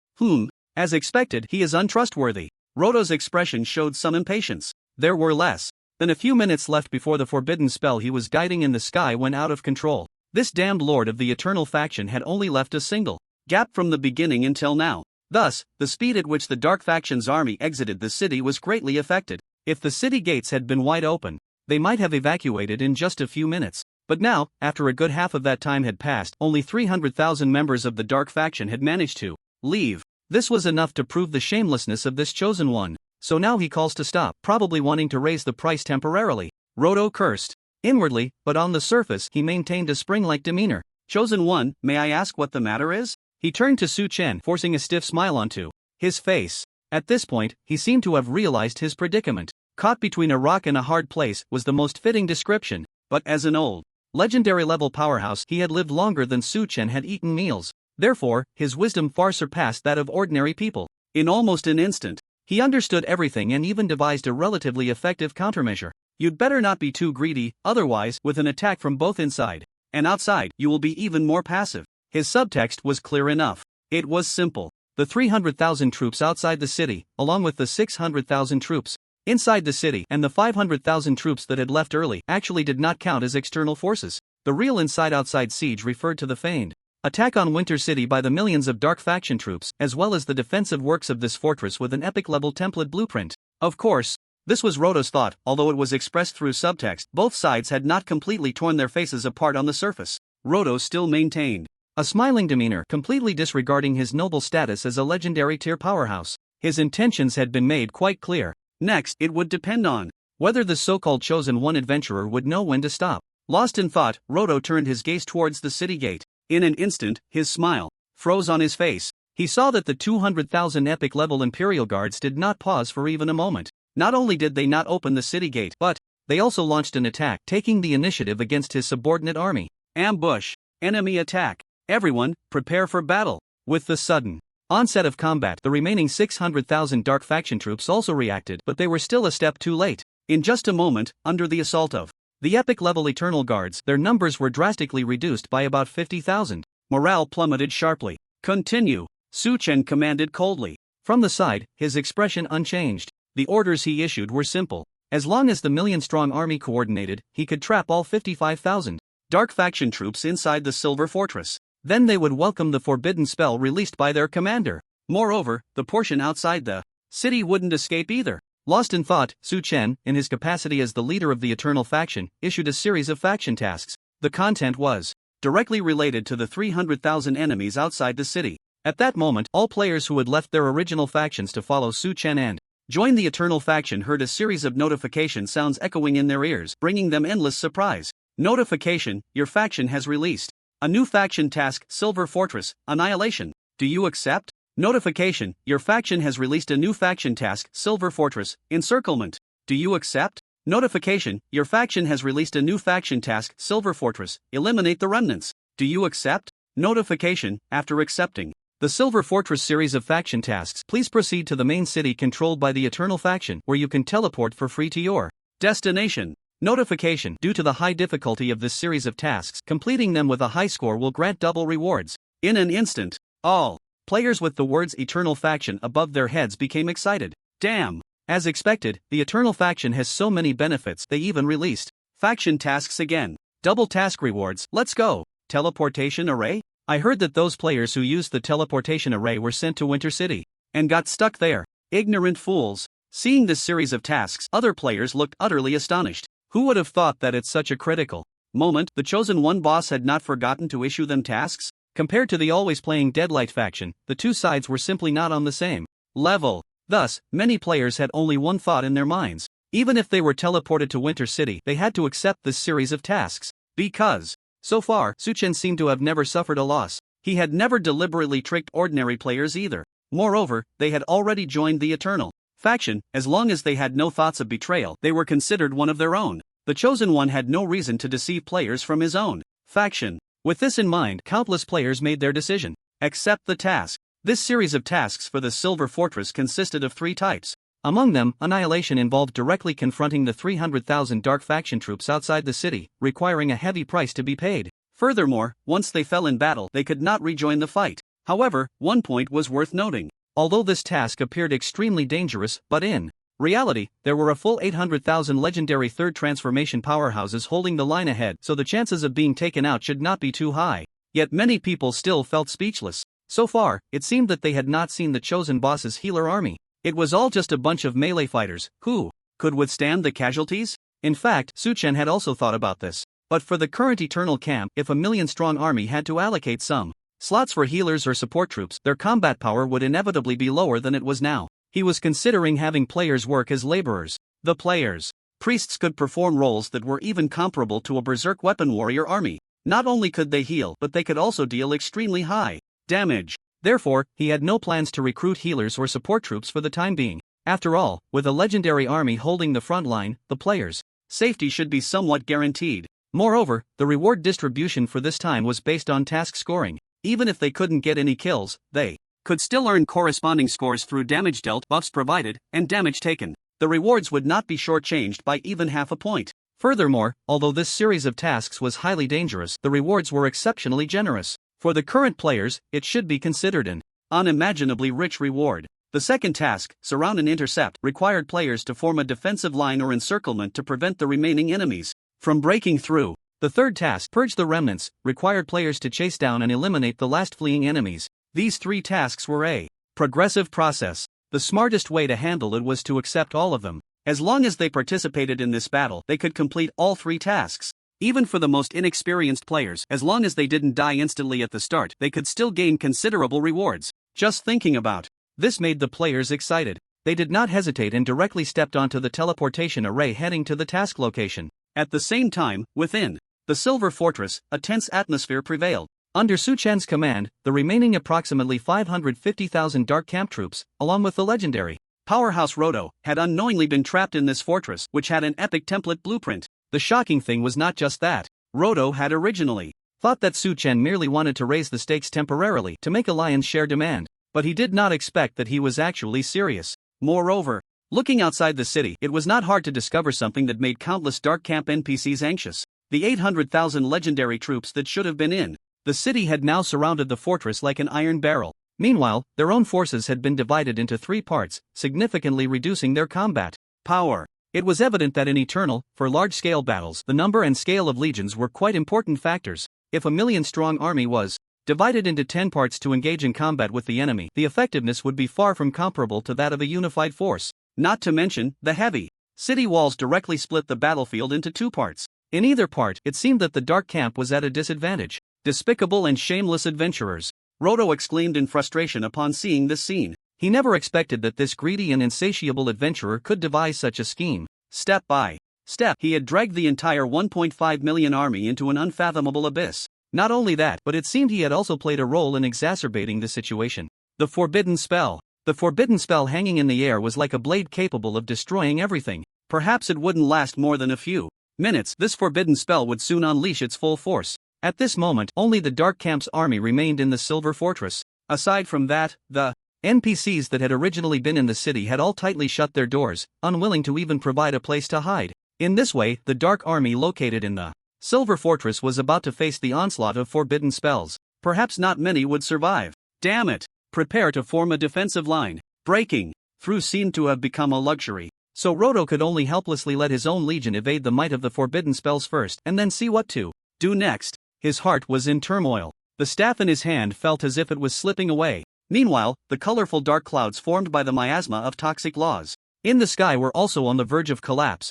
As expected, he is untrustworthy. Roto's expression showed some impatience. There were less than a few minutes left before the forbidden spell he was guiding in the sky went out of control. This damned lord of the Eternal Faction had only left a single gap from the beginning until now. Thus, the speed at which the Dark Faction's army exited the city was greatly affected. If the city gates had been wide open, they might have evacuated in just a few minutes. But now, after a good half of that time had passed, only 300,000 members of the Dark Faction had managed to leave. This was enough to prove the shamelessness of this chosen one. So now he calls to stop, probably wanting to raise the price temporarily. Roto cursed inwardly, but on the surface he maintained a spring-like demeanor. Chosen one, may I ask what the matter is? He turned to Su Chen, forcing a stiff smile onto his face. At this point, he seemed to have realized his predicament. Caught between a rock and a hard place was the most fitting description, but as an old, legendary-level powerhouse, he had lived longer than Su Chen had eaten meals. Therefore, his wisdom far surpassed that of ordinary people. In almost an instant, he understood everything and even devised a relatively effective countermeasure. You'd better not be too greedy, otherwise, with an attack from both inside and outside, you will be even more passive. His subtext was clear enough. It was simple. The 300,000 troops outside the city, along with the 600,000 troops inside the city and the 500,000 troops that had left early, actually did not count as external forces. The real inside-outside siege referred to the feigned attack on Winter City by the millions of Dark Faction troops, as well as the defensive works of this fortress with an epic-level template blueprint. Of course, this was Roto's thought, although it was expressed through subtext. Both sides had not completely torn their faces apart on the surface. Roto still maintained a smiling demeanor, completely disregarding his noble status as a legendary tier powerhouse. His intentions had been made quite clear. Next, it would depend on whether the so-called chosen one adventurer would know when to stop. Lost in thought, Roto turned his gaze towards the city gate. In an instant, his smile froze on his face. He saw that the 200,000 epic-level Imperial Guards did not pause for even a moment. Not only did they not open the city gate, but they also launched an attack, taking the initiative against his subordinate army. Ambush. Enemy attack. Everyone, prepare for battle. With the sudden onset of combat, the remaining 600,000 Dark Faction troops also reacted, but they were still a step too late. In just a moment, under the assault of the epic-level Eternal Guards, their numbers were drastically reduced by about 50,000. Morale plummeted sharply. Continue, Su Chen commanded coldly. From the side, his expression unchanged. The orders he issued were simple. As long as the million-strong army coordinated, he could trap all 55,000 Dark Faction troops inside the Silver Fortress. Then they would welcome the forbidden spell released by their commander. Moreover, the portion outside the city wouldn't escape either. Lost in thought, Su Chen, in his capacity as the leader of the Eternal Faction, issued a series of faction tasks. The content was directly related to the 300,000 enemies outside the city. At that moment, all players who had left their original factions to follow Su Chen and Join the Eternal faction heard a series of notification sounds echoing in their ears, bringing them endless surprise. Notification: your faction has released a new faction task, Silver Fortress, Annihilation. Do you accept? Notification: your faction has released a new faction task, Silver Fortress, Encirclement. Do you accept? Notification: your faction has released a new faction task, Silver Fortress, Eliminate the Remnants. Do you accept? Notification: after accepting the Silver Fortress series of faction tasks, please proceed to the main city controlled by the Eternal faction, where you can teleport for free to your destination. Notification: due to the high difficulty of this series of tasks, completing them with a high score will grant double rewards. In an instant, all players with the words Eternal faction above their heads became excited. Damn! As expected, the Eternal faction has so many benefits, they even released faction tasks again. Double task rewards, let's go! Teleportation array? I heard that those players who used the teleportation array were sent to Winter City and got stuck there. Ignorant fools. Seeing this series of tasks, other players looked utterly astonished. Who would have thought that at such a critical moment, the Chosen One boss had not forgotten to issue them tasks? Compared to the always playing Deadlight faction, the two sides were simply not on the same level. Thus, many players had only one thought in their minds. Even if they were teleported to Winter City, they had to accept this series of tasks. Because, so far, Suchen seemed to have never suffered a loss. He had never deliberately tricked ordinary players either. Moreover, they had already joined the Eternal faction. As long as they had no thoughts of betrayal, they were considered one of their own. The Chosen One had no reason to deceive players from his own faction. With this in mind, countless players made their decision. Accept the task. This series of tasks for the Silver Fortress consisted of 3 types. Among them, Annihilation involved directly confronting the 300,000 dark faction troops outside the city, requiring a heavy price to be paid. Furthermore, once they fell in battle, they could not rejoin the fight. However, one point was worth noting. Although this task appeared extremely dangerous, but in reality, there were a full 800,000 legendary third transformation powerhouses holding the line ahead, so the chances of being taken out should not be too high. Yet many people still felt speechless. So far, it seemed that they had not seen the Chosen Boss's healer army. It was all just a bunch of melee fighters, who could withstand the casualties? In fact, Suchen had also thought about this. But for the current Eternal camp, if a million-strong army had to allocate some slots for healers or support troops, their combat power would inevitably be lower than it was now. He was considering having players work as laborers. The players, priests, could perform roles that were even comparable to a berserk weapon warrior army. Not only could they heal, but they could also deal extremely high damage. Therefore, he had no plans to recruit healers or support troops for the time being. After all, with a legendary army holding the front line, the players' safety should be somewhat guaranteed. Moreover, the reward distribution for this time was based on task scoring. Even if they couldn't get any kills, they could still earn corresponding scores through damage dealt, buffs provided, and damage taken. The rewards would not be shortchanged by even half a point. Furthermore, although this series of tasks was highly dangerous, the rewards were exceptionally generous. For the current players, it should be considered an unimaginably rich reward. The second task, Surround and Intercept, required players to form a defensive line or encirclement to prevent the remaining enemies from breaking through. The third task, Purge the Remnants, required players to chase down and eliminate the last fleeing enemies. These 3 tasks were a progressive process. The smartest way to handle it was to accept all of them. As long as they participated in this battle, they could complete all 3 tasks. Even for the most inexperienced players, as long as they didn't die instantly at the start, they could still gain considerable rewards. Just thinking about this made the players excited. They did not hesitate and directly stepped onto the teleportation array heading to the task location. At the same time, within the Silver Fortress, a tense atmosphere prevailed. Under Suchen's command, the remaining approximately 550,000 dark camp troops, along with the legendary powerhouse Roto, had unknowingly been trapped in this fortress, which had an epic template blueprint. The shocking thing was not just that. Roto had originally thought that Suchen merely wanted to raise the stakes temporarily to make a lion's share demand, but he did not expect that he was actually serious. Moreover, looking outside the city, it was not hard to discover something that made countless dark camp NPCs anxious. The 800,000 legendary troops that should have been in the city had now surrounded the fortress like an iron barrel. Meanwhile, their own forces had been divided into 3 parts, significantly reducing their combat power. It was evident that in Eternal, for large-scale battles, the number and scale of legions were quite important factors. If a million-strong army was divided into 10 parts to engage in combat with the enemy, the effectiveness would be far from comparable to that of a unified force. Not to mention, the heavy city walls directly split the battlefield into 2 parts. In either part, it seemed that the dark camp was at a disadvantage. Despicable and shameless adventurers! Roto exclaimed in frustration upon seeing this scene. He never expected that this greedy and insatiable adventurer could devise such a scheme. Step by step, he had dragged the entire 1.5 million army into an unfathomable abyss. Not only that, but it seemed he had also played a role in exacerbating the situation. The forbidden spell. The forbidden spell hanging in the air was like a blade capable of destroying everything. Perhaps it wouldn't last more than a few minutes. This forbidden spell would soon unleash its full force. At this moment, only the Dark Camp's army remained in the Silver Fortress. Aside from that, the NPCs that had originally been in the city had all tightly shut their doors, unwilling to even provide a place to hide. In this way, the Dark Army located in the Silver Fortress was about to face the onslaught of forbidden spells. Perhaps not many would survive. Damn it! Prepare to form a defensive line. Breaking through seemed to have become a luxury. So Roto could only helplessly let his own legion evade the might of the forbidden spells first and then see what to do next. His heart was in turmoil. The staff in his hand felt as if it was slipping away. Meanwhile, the colorful dark clouds formed by the miasma of toxic laws in the sky were also on the verge of collapse.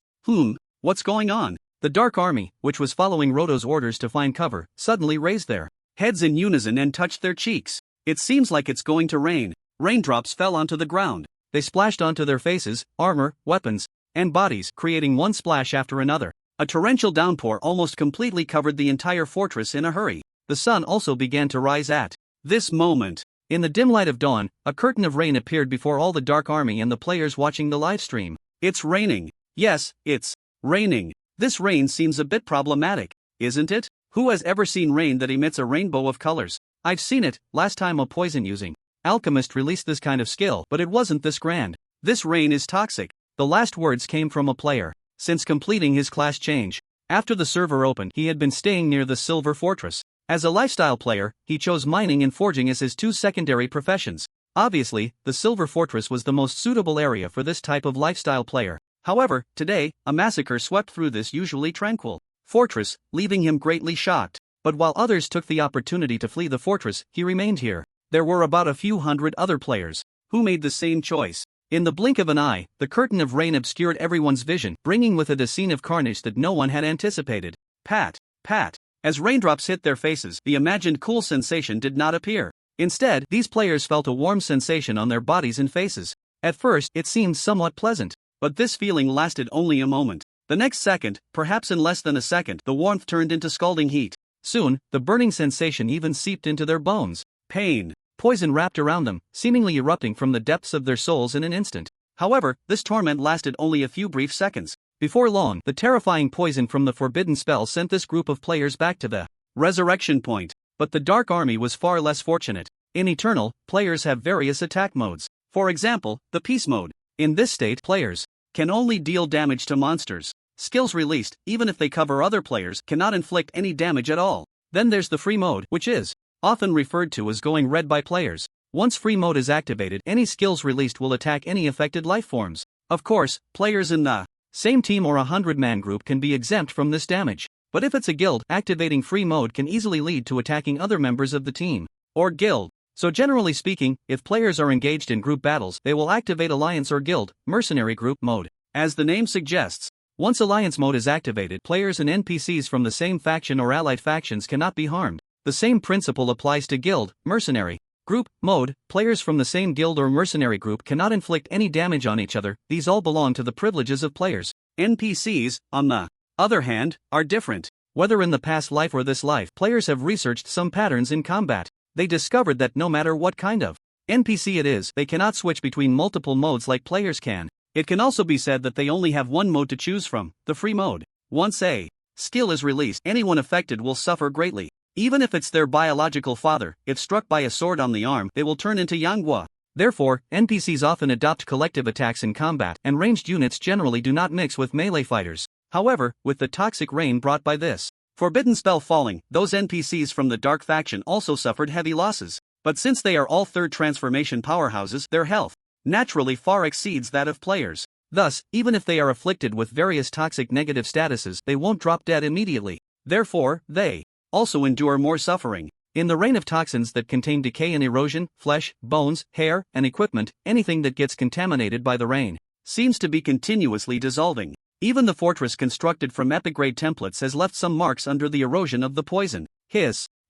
What's going on? The Dark Army, which was following Roto's orders to find cover, suddenly raised their heads in unison and touched their cheeks. It seems like it's going to rain. Raindrops fell onto the ground. They splashed onto their faces, armor, weapons, and bodies, creating one splash after another. A torrential downpour almost completely covered the entire fortress in a hurry. The sun also began to rise at this moment. In the dim light of dawn, a curtain of rain appeared before all the Dark Army and the players watching the livestream. It's raining. Yes, it's raining. This rain seems a bit problematic, isn't it? Who has ever seen rain that emits a rainbow of colors? I've seen it, last time a poison-using alchemist released this kind of skill, but it wasn't this grand. This rain is toxic. The last words came from a player. Since completing his class change, after the server opened, he had been staying near the Silver Fortress. As a lifestyle player, he chose mining and forging as his two secondary professions. Obviously, the Silver Fortress was the most suitable area for this type of lifestyle player. However, today, a massacre swept through this usually tranquil fortress, leaving him greatly shocked. But while others took the opportunity to flee the fortress, he remained here. There were about a few hundred other players who made the same choice. In the blink of an eye, the curtain of rain obscured everyone's vision, bringing with it a scene of carnage that no one had anticipated. Pat, pat. As raindrops hit their faces, the imagined cool sensation did not appear. Instead, these players felt a warm sensation on their bodies and faces. At first, it seemed somewhat pleasant, but this feeling lasted only a moment. The next second, perhaps in less than a second, the warmth turned into scalding heat. Soon, the burning sensation even seeped into their bones. Pain. Poison wrapped around them, seemingly erupting from the depths of their souls in an instant. However, this torment lasted only a few brief seconds. Before long, the terrifying poison from the forbidden spell sent this group of players back to the resurrection point. But the Dark Army was far less fortunate. In Eternal, players have various attack modes. For example, the Peace mode. In this state, players can only deal damage to monsters. Skills released, even if they cover other players, cannot inflict any damage at all. Then there's the Free mode, which is often referred to as going red by players. Once Free mode is activated, any skills released will attack any affected life forms. Of course, players in the same team or a 100-man group can be exempt from this damage. But if it's a guild, activating Free mode can easily lead to attacking other members of the team or guild. So generally speaking, if players are engaged in group battles, they will activate Alliance or Guild, Mercenary group mode. As the name suggests, once Alliance mode is activated, players and NPCs from the same faction or allied factions cannot be harmed. The same principle applies to Guild, Mercenary group mode. Players from the same guild or mercenary group cannot inflict any damage on each other. These all belong to the privileges of players. NPCs, on the other hand, are different. Whether in the past life or this life, players have researched some patterns in combat. They discovered that no matter what kind of NPC it is, they cannot switch between multiple modes like players can. It can also be said that they only have one mode to choose from, the Free mode. Once a skill is released, anyone affected will suffer greatly. Even if it's their biological father, if struck by a sword on the arm, they will turn into Yanghua. Therefore, NPCs often adopt collective attacks in combat, and ranged units generally do not mix with melee fighters. However, with the toxic rain brought by this forbidden spell falling, those NPCs from the Dark faction also suffered heavy losses. But since they are all third transformation powerhouses, their health naturally far exceeds that of players. Thus, even if they are afflicted with various toxic negative statuses, they won't drop dead immediately. Therefore, they also endure more suffering. In the rain of toxins that contain decay and erosion, flesh, bones, hair, and equipment, anything that gets contaminated by the rain seems to be continuously dissolving. Even the fortress constructed from epic grade templates has left some marks under the erosion of the poison.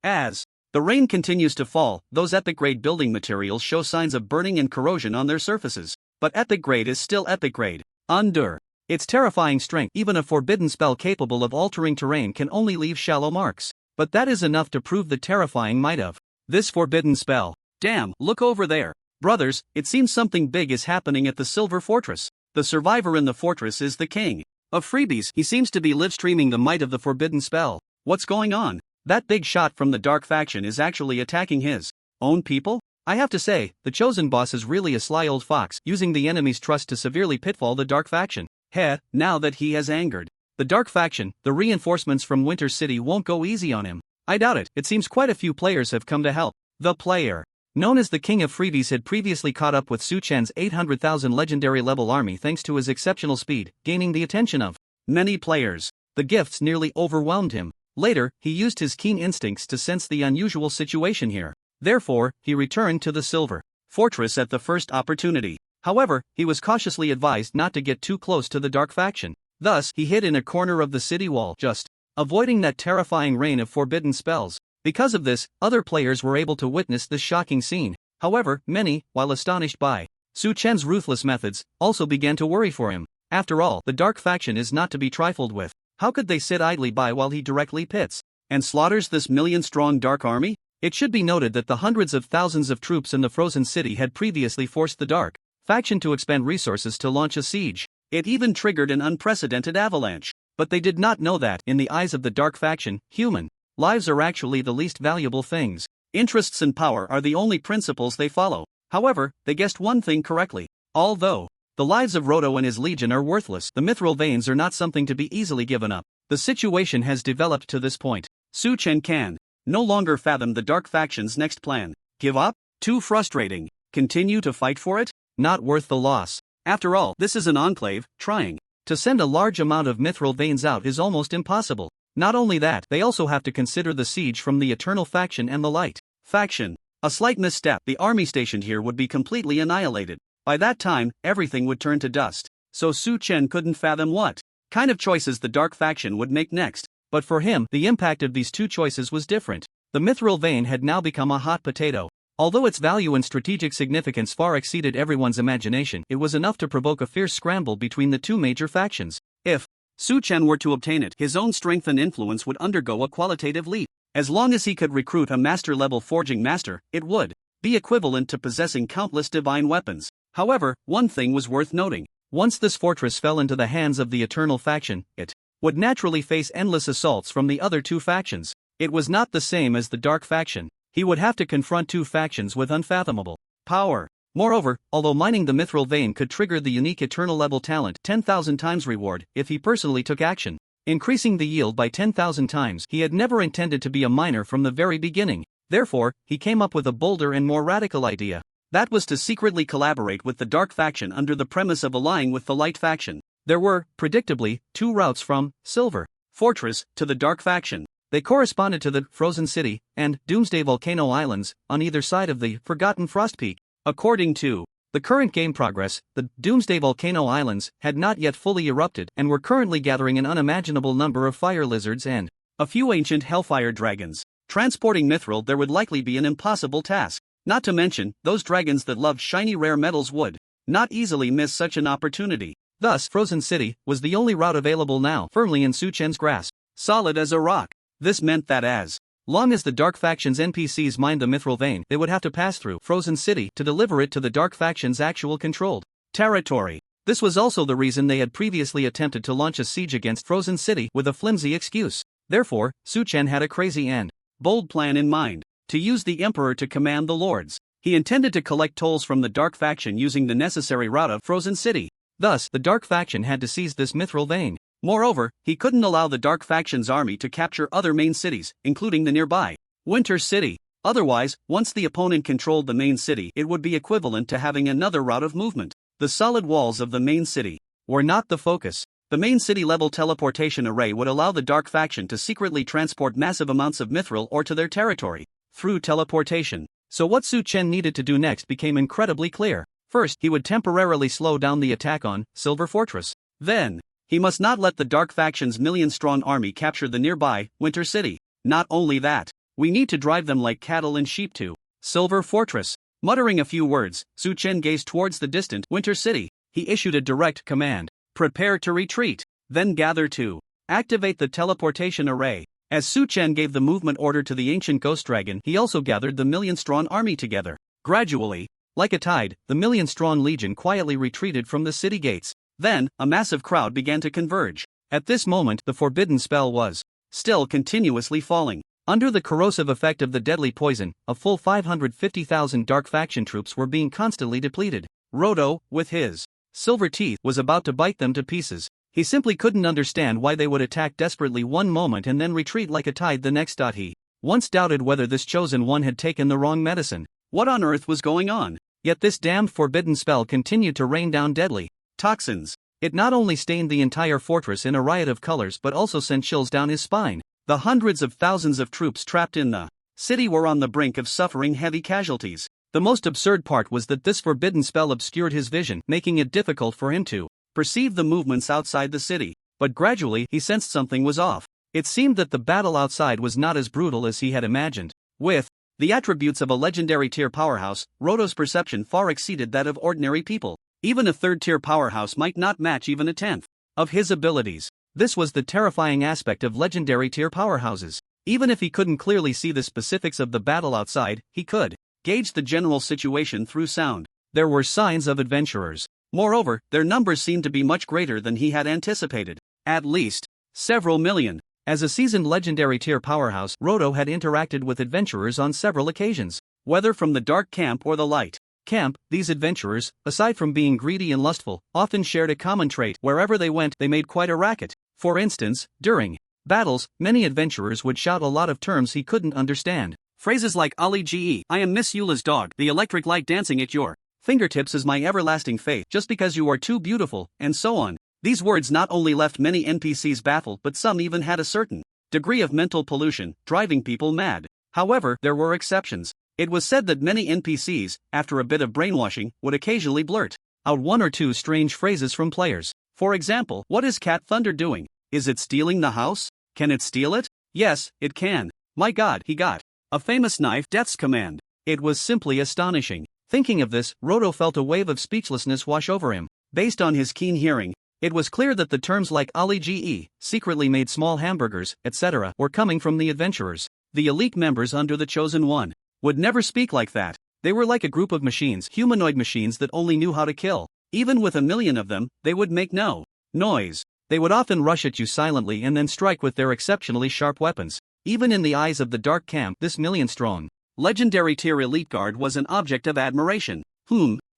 As The rain continues to fall. Those epic grade building materials show signs of burning and corrosion on their surfaces. But epic grade is still epic grade. Endure. Its terrifying strength, even a forbidden spell capable of altering terrain, can only leave shallow marks. But that is enough to prove the terrifying might of this forbidden spell. Damn, look over there. Brothers, it seems something big is happening at the Silver Fortress. The survivor in the fortress is the king of freebies. He seems to be live-streaming the might of the forbidden spell. What's going on? That big shot from the dark faction is actually attacking his own people? I have to say, the chosen boss is really a sly old fox, using the enemy's trust to severely pitfall the dark faction. Heh, now that he has angered the dark faction, the reinforcements from Winter City won't go easy on him. I doubt it. It seems quite a few players have come to help. The player known as the King of Freebies had previously caught up with Su Chen's 800,000 legendary level army thanks to his exceptional speed, gaining the attention of many players. The gifts nearly overwhelmed him. Later, he used his keen instincts to sense the unusual situation here. Therefore, he returned to the Silver Fortress at the first opportunity. However, he was cautiously advised not to get too close to the dark faction. Thus, he hid in a corner of the city wall, just avoiding that terrifying rain of forbidden spells. Because of this, other players were able to witness this shocking scene. However, many, while astonished by Su Chen's ruthless methods, also began to worry for him. After all, the dark faction is not to be trifled with. How could they sit idly by while he directly pits and slaughters this million-strong dark army? It should be noted that the hundreds of thousands of troops in the frozen city had previously forced the dark faction to expend resources to launch a siege. It even triggered an unprecedented avalanche. But they did not know that, in the eyes of the dark faction, human lives are actually the least valuable things. Interests and power are the only principles they follow. However, they guessed one thing correctly. Although the lives of Roto and his legion are worthless, the mithril veins are not something to be easily given up. The situation has developed to this point. Su Chen can no longer fathom the dark faction's next plan. Give up? Too frustrating. Continue to fight for it? Not worth the loss. After all, this is an enclave. Trying to send a large amount of mithril veins out is almost impossible. Not only that, they also have to consider the siege from the Eternal faction and the Light faction. A slight misstep, the army stationed here would be completely annihilated. By that time, everything would turn to dust. So Su Chen couldn't fathom what kind of choices the dark faction would make next. But for him, the impact of these two choices was different. The mithril vein had now become a hot potato. Although its value and strategic significance far exceeded everyone's imagination, it was enough to provoke a fierce scramble between the two major factions. If Su Chen were to obtain it, his own strength and influence would undergo a qualitative leap. As long as he could recruit a master-level forging master, it would be equivalent to possessing countless divine weapons. However, one thing was worth noting. Once this fortress fell into the hands of the Eternal faction, it would naturally face endless assaults from the other two factions. It was not the same as the Dark faction. He would have to confront two factions with unfathomable power. Moreover, although mining the mithril vein could trigger the unique Eternal level talent 10,000 times reward if he personally took action, increasing the yield by 10,000 times, he had never intended to be a miner from the very beginning. Therefore, he came up with a bolder and more radical idea. That was to secretly collaborate with the Dark faction under the premise of allying with the Light faction. There were, predictably, two routes from Silver Fortress to the Dark faction. They corresponded to the Frozen City and Doomsday Volcano Islands on either side of the Forgotten Frost Peak. According to the current game progress, the Doomsday Volcano Islands had not yet fully erupted and were currently gathering an unimaginable number of fire lizards and a few ancient hellfire dragons. Transporting mithril there would likely be an impossible task. Not to mention, those dragons that loved shiny rare metals would not easily miss such an opportunity. Thus, Frozen City was the only route available now, firmly in Su Chen's grasp. Solid as a rock. This meant that as long as the Dark faction's NPCs mined the mithril vein, they would have to pass through Frozen City to deliver it to the Dark faction's actual controlled territory. This was also the reason they had previously attempted to launch a siege against Frozen City with a flimsy excuse. Therefore, Su Chen had a crazy and bold plan in mind: to use the Emperor to command the Lords. He intended to collect tolls from the Dark faction using the necessary route of Frozen City. Thus, the Dark faction had to seize this mithril vein. Moreover, he couldn't allow the Dark faction's army to capture other main cities, including the nearby Winter City. Otherwise, once the opponent controlled the main city, it would be equivalent to having another route of movement. The solid walls of the main city were not the focus. The main city-level teleportation array would allow the Dark faction to secretly transport massive amounts of mithril ore to their territory through teleportation. So what Su Chen needed to do next became incredibly clear. First, he would temporarily slow down the attack on Silver Fortress. Then, he must not let the Dark faction's million-strong army capture the nearby Winter City. Not only that, We need to drive them like cattle and sheep to Silver Fortress. Muttering a few words, Su Chen gazed towards the distant Winter City. He issued a direct command. Prepare to retreat. Then gather to activate the teleportation array. As Su Chen gave the movement order to the ancient ghost dragon, he also gathered the million-strong army together. Gradually, like a tide, the million-strong legion quietly retreated from the city gates. Then, a massive crowd began to converge. At this moment, the forbidden spell was still continuously falling. Under the corrosive effect of the deadly poison, a full 550,000 dark faction troops were being constantly depleted. Roto, with his silver teeth, was about to bite them to pieces. He simply couldn't understand why they would attack desperately one moment and then retreat like a tide the next. He once doubted whether this chosen one had taken the wrong medicine. What on earth was going on? Yet this damned forbidden spell continued to rain down deadly toxins. It not only stained the entire fortress in a riot of colors but also sent chills down his spine. The hundreds of thousands of troops trapped in the city were on the brink of suffering heavy casualties. The most absurd part was that this forbidden spell obscured his vision, making it difficult for him to perceive the movements outside the city. But gradually he sensed something was off. It seemed that the battle outside was not as brutal as he had imagined. With the attributes of a legendary tier powerhouse, Roto's perception far exceeded that of ordinary people. Even a third-tier powerhouse might not match even a tenth of his abilities. This was the terrifying aspect of legendary tier powerhouses. Even if he couldn't clearly see the specifics of the battle outside, he could gauge the general situation through sound. There were signs of adventurers. Moreover, their numbers seemed to be much greater than he had anticipated. At least several million. As a seasoned legendary tier powerhouse, Roto had interacted with adventurers on several occasions. Whether from the dark camp or the light camp, these adventurers, aside from being greedy and lustful, often shared a common trait. Wherever they went, they made quite a racket. For instance, during battles, many adventurers would shout a lot of terms he couldn't understand. Phrases like Ali Ge, I am Miss Eula's dog, the electric light dancing at your fingertips is my everlasting faith, just because you are too beautiful, and so on. These words not only left many NPCs baffled but some even had a certain degree of mental pollution, driving people mad. However, there were exceptions. It was said that many NPCs, after a bit of brainwashing, would occasionally blurt out one or two strange phrases from players. For example, what is Cat Thunder doing? Is it stealing the house? Can it steal it? Yes, it can. My god, he got a famous knife death's command. It was simply astonishing. Thinking of this, Roto felt a wave of speechlessness wash over him. Based on his keen hearing, it was clear that the terms like Ali Ge, secretly made small hamburgers, etc., were coming from the adventurers. The elite members under the Chosen One would never speak like that. They were like a group of machines, humanoid machines that only knew how to kill. Even with 1,000,000 of them, they would make no noise. They would often rush at you silently and then strike with their exceptionally sharp weapons. Even in the eyes of the Dark Camp, this million-strong legendary tier elite guard was an object of admiration.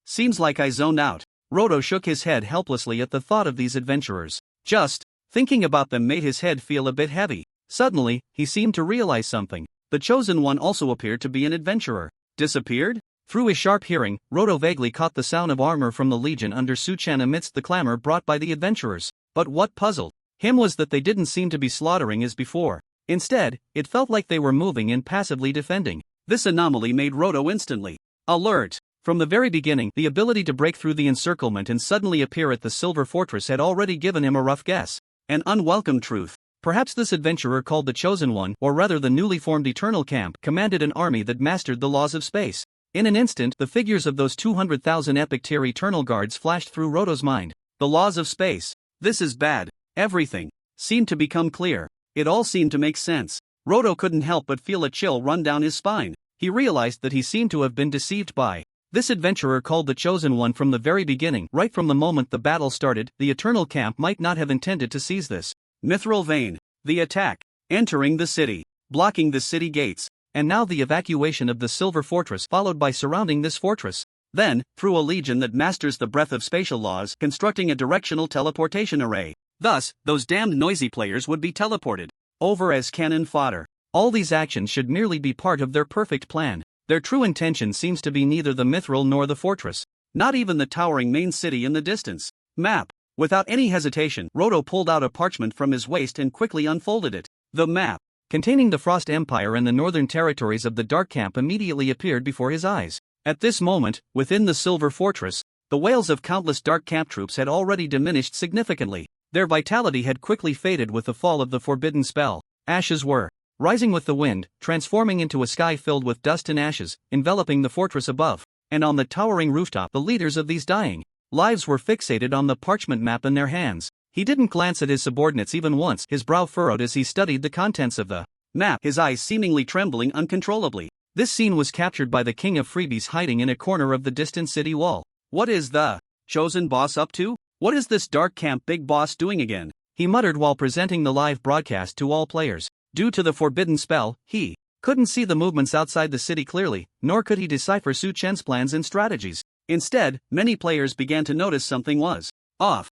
Seems like I zoned out. Roto shook his head helplessly at the thought of these adventurers. Just thinking about them made his head feel a bit heavy. Suddenly, he seemed to realize something. The Chosen One also appeared to be an adventurer. Disappeared? Through his sharp hearing, Roto vaguely caught the sound of armor from the Legion under Su Chen amidst the clamor brought by the adventurers. But what puzzled him was that they didn't seem to be slaughtering as before. Instead, it felt like they were moving and passively defending. This anomaly made Roto instantly alert. From the very beginning, the ability to break through the encirclement and suddenly appear at the Silver Fortress had already given him a rough guess. An unwelcome truth. Perhaps this adventurer called the Chosen One, or rather the newly formed Eternal Camp, commanded an army that mastered the laws of space. In an instant, the figures of those 200,000 epic tier Eternal Guards flashed through Roto's mind. The laws of space. This is bad. Everything seemed to become clear. It all seemed to make sense. Roto couldn't help but feel a chill run down his spine. He realized that he seemed to have been deceived by this adventurer called the Chosen One from the very beginning. Right from the moment the battle started, the Eternal Camp might not have intended to seize this mithril vein. The attack, entering the city, blocking the city gates, and now the evacuation of the Silver Fortress followed by surrounding this fortress. Then, through a legion that masters the breadth of spatial laws, constructing a directional teleportation array. Thus, those damned noisy players would be teleported over as cannon fodder. All these actions should merely be part of their perfect plan. Their true intention seems to be neither the mithril nor the fortress. Not even the towering main city in the distance. Map. Without any hesitation, Roto pulled out a parchment from his waist and quickly unfolded it. The map, containing the Frost Empire and the northern territories of the Dark Camp, immediately appeared before his eyes. At this moment, within the Silver Fortress, the wails of countless Dark Camp troops had already diminished significantly. Their vitality had quickly faded with the fall of the forbidden spell. Ashes were rising with the wind, transforming into a sky filled with dust and ashes, enveloping the fortress above. And on the towering rooftop, the leaders of these dying lives were fixated on the parchment map in their hands. He didn't glance at his subordinates even once, his brow furrowed as he studied the contents of the map, his eyes seemingly trembling uncontrollably. This scene was captured by the king of freebies hiding in a corner of the distant city wall. What is the chosen boss up to? What is this dark camp big boss doing again? He muttered while presenting the live broadcast to all players. Due to the forbidden spell, he couldn't see the movements outside the city clearly, nor could he decipher Su Chen's plans and strategies. Instead, many players began to notice something was off.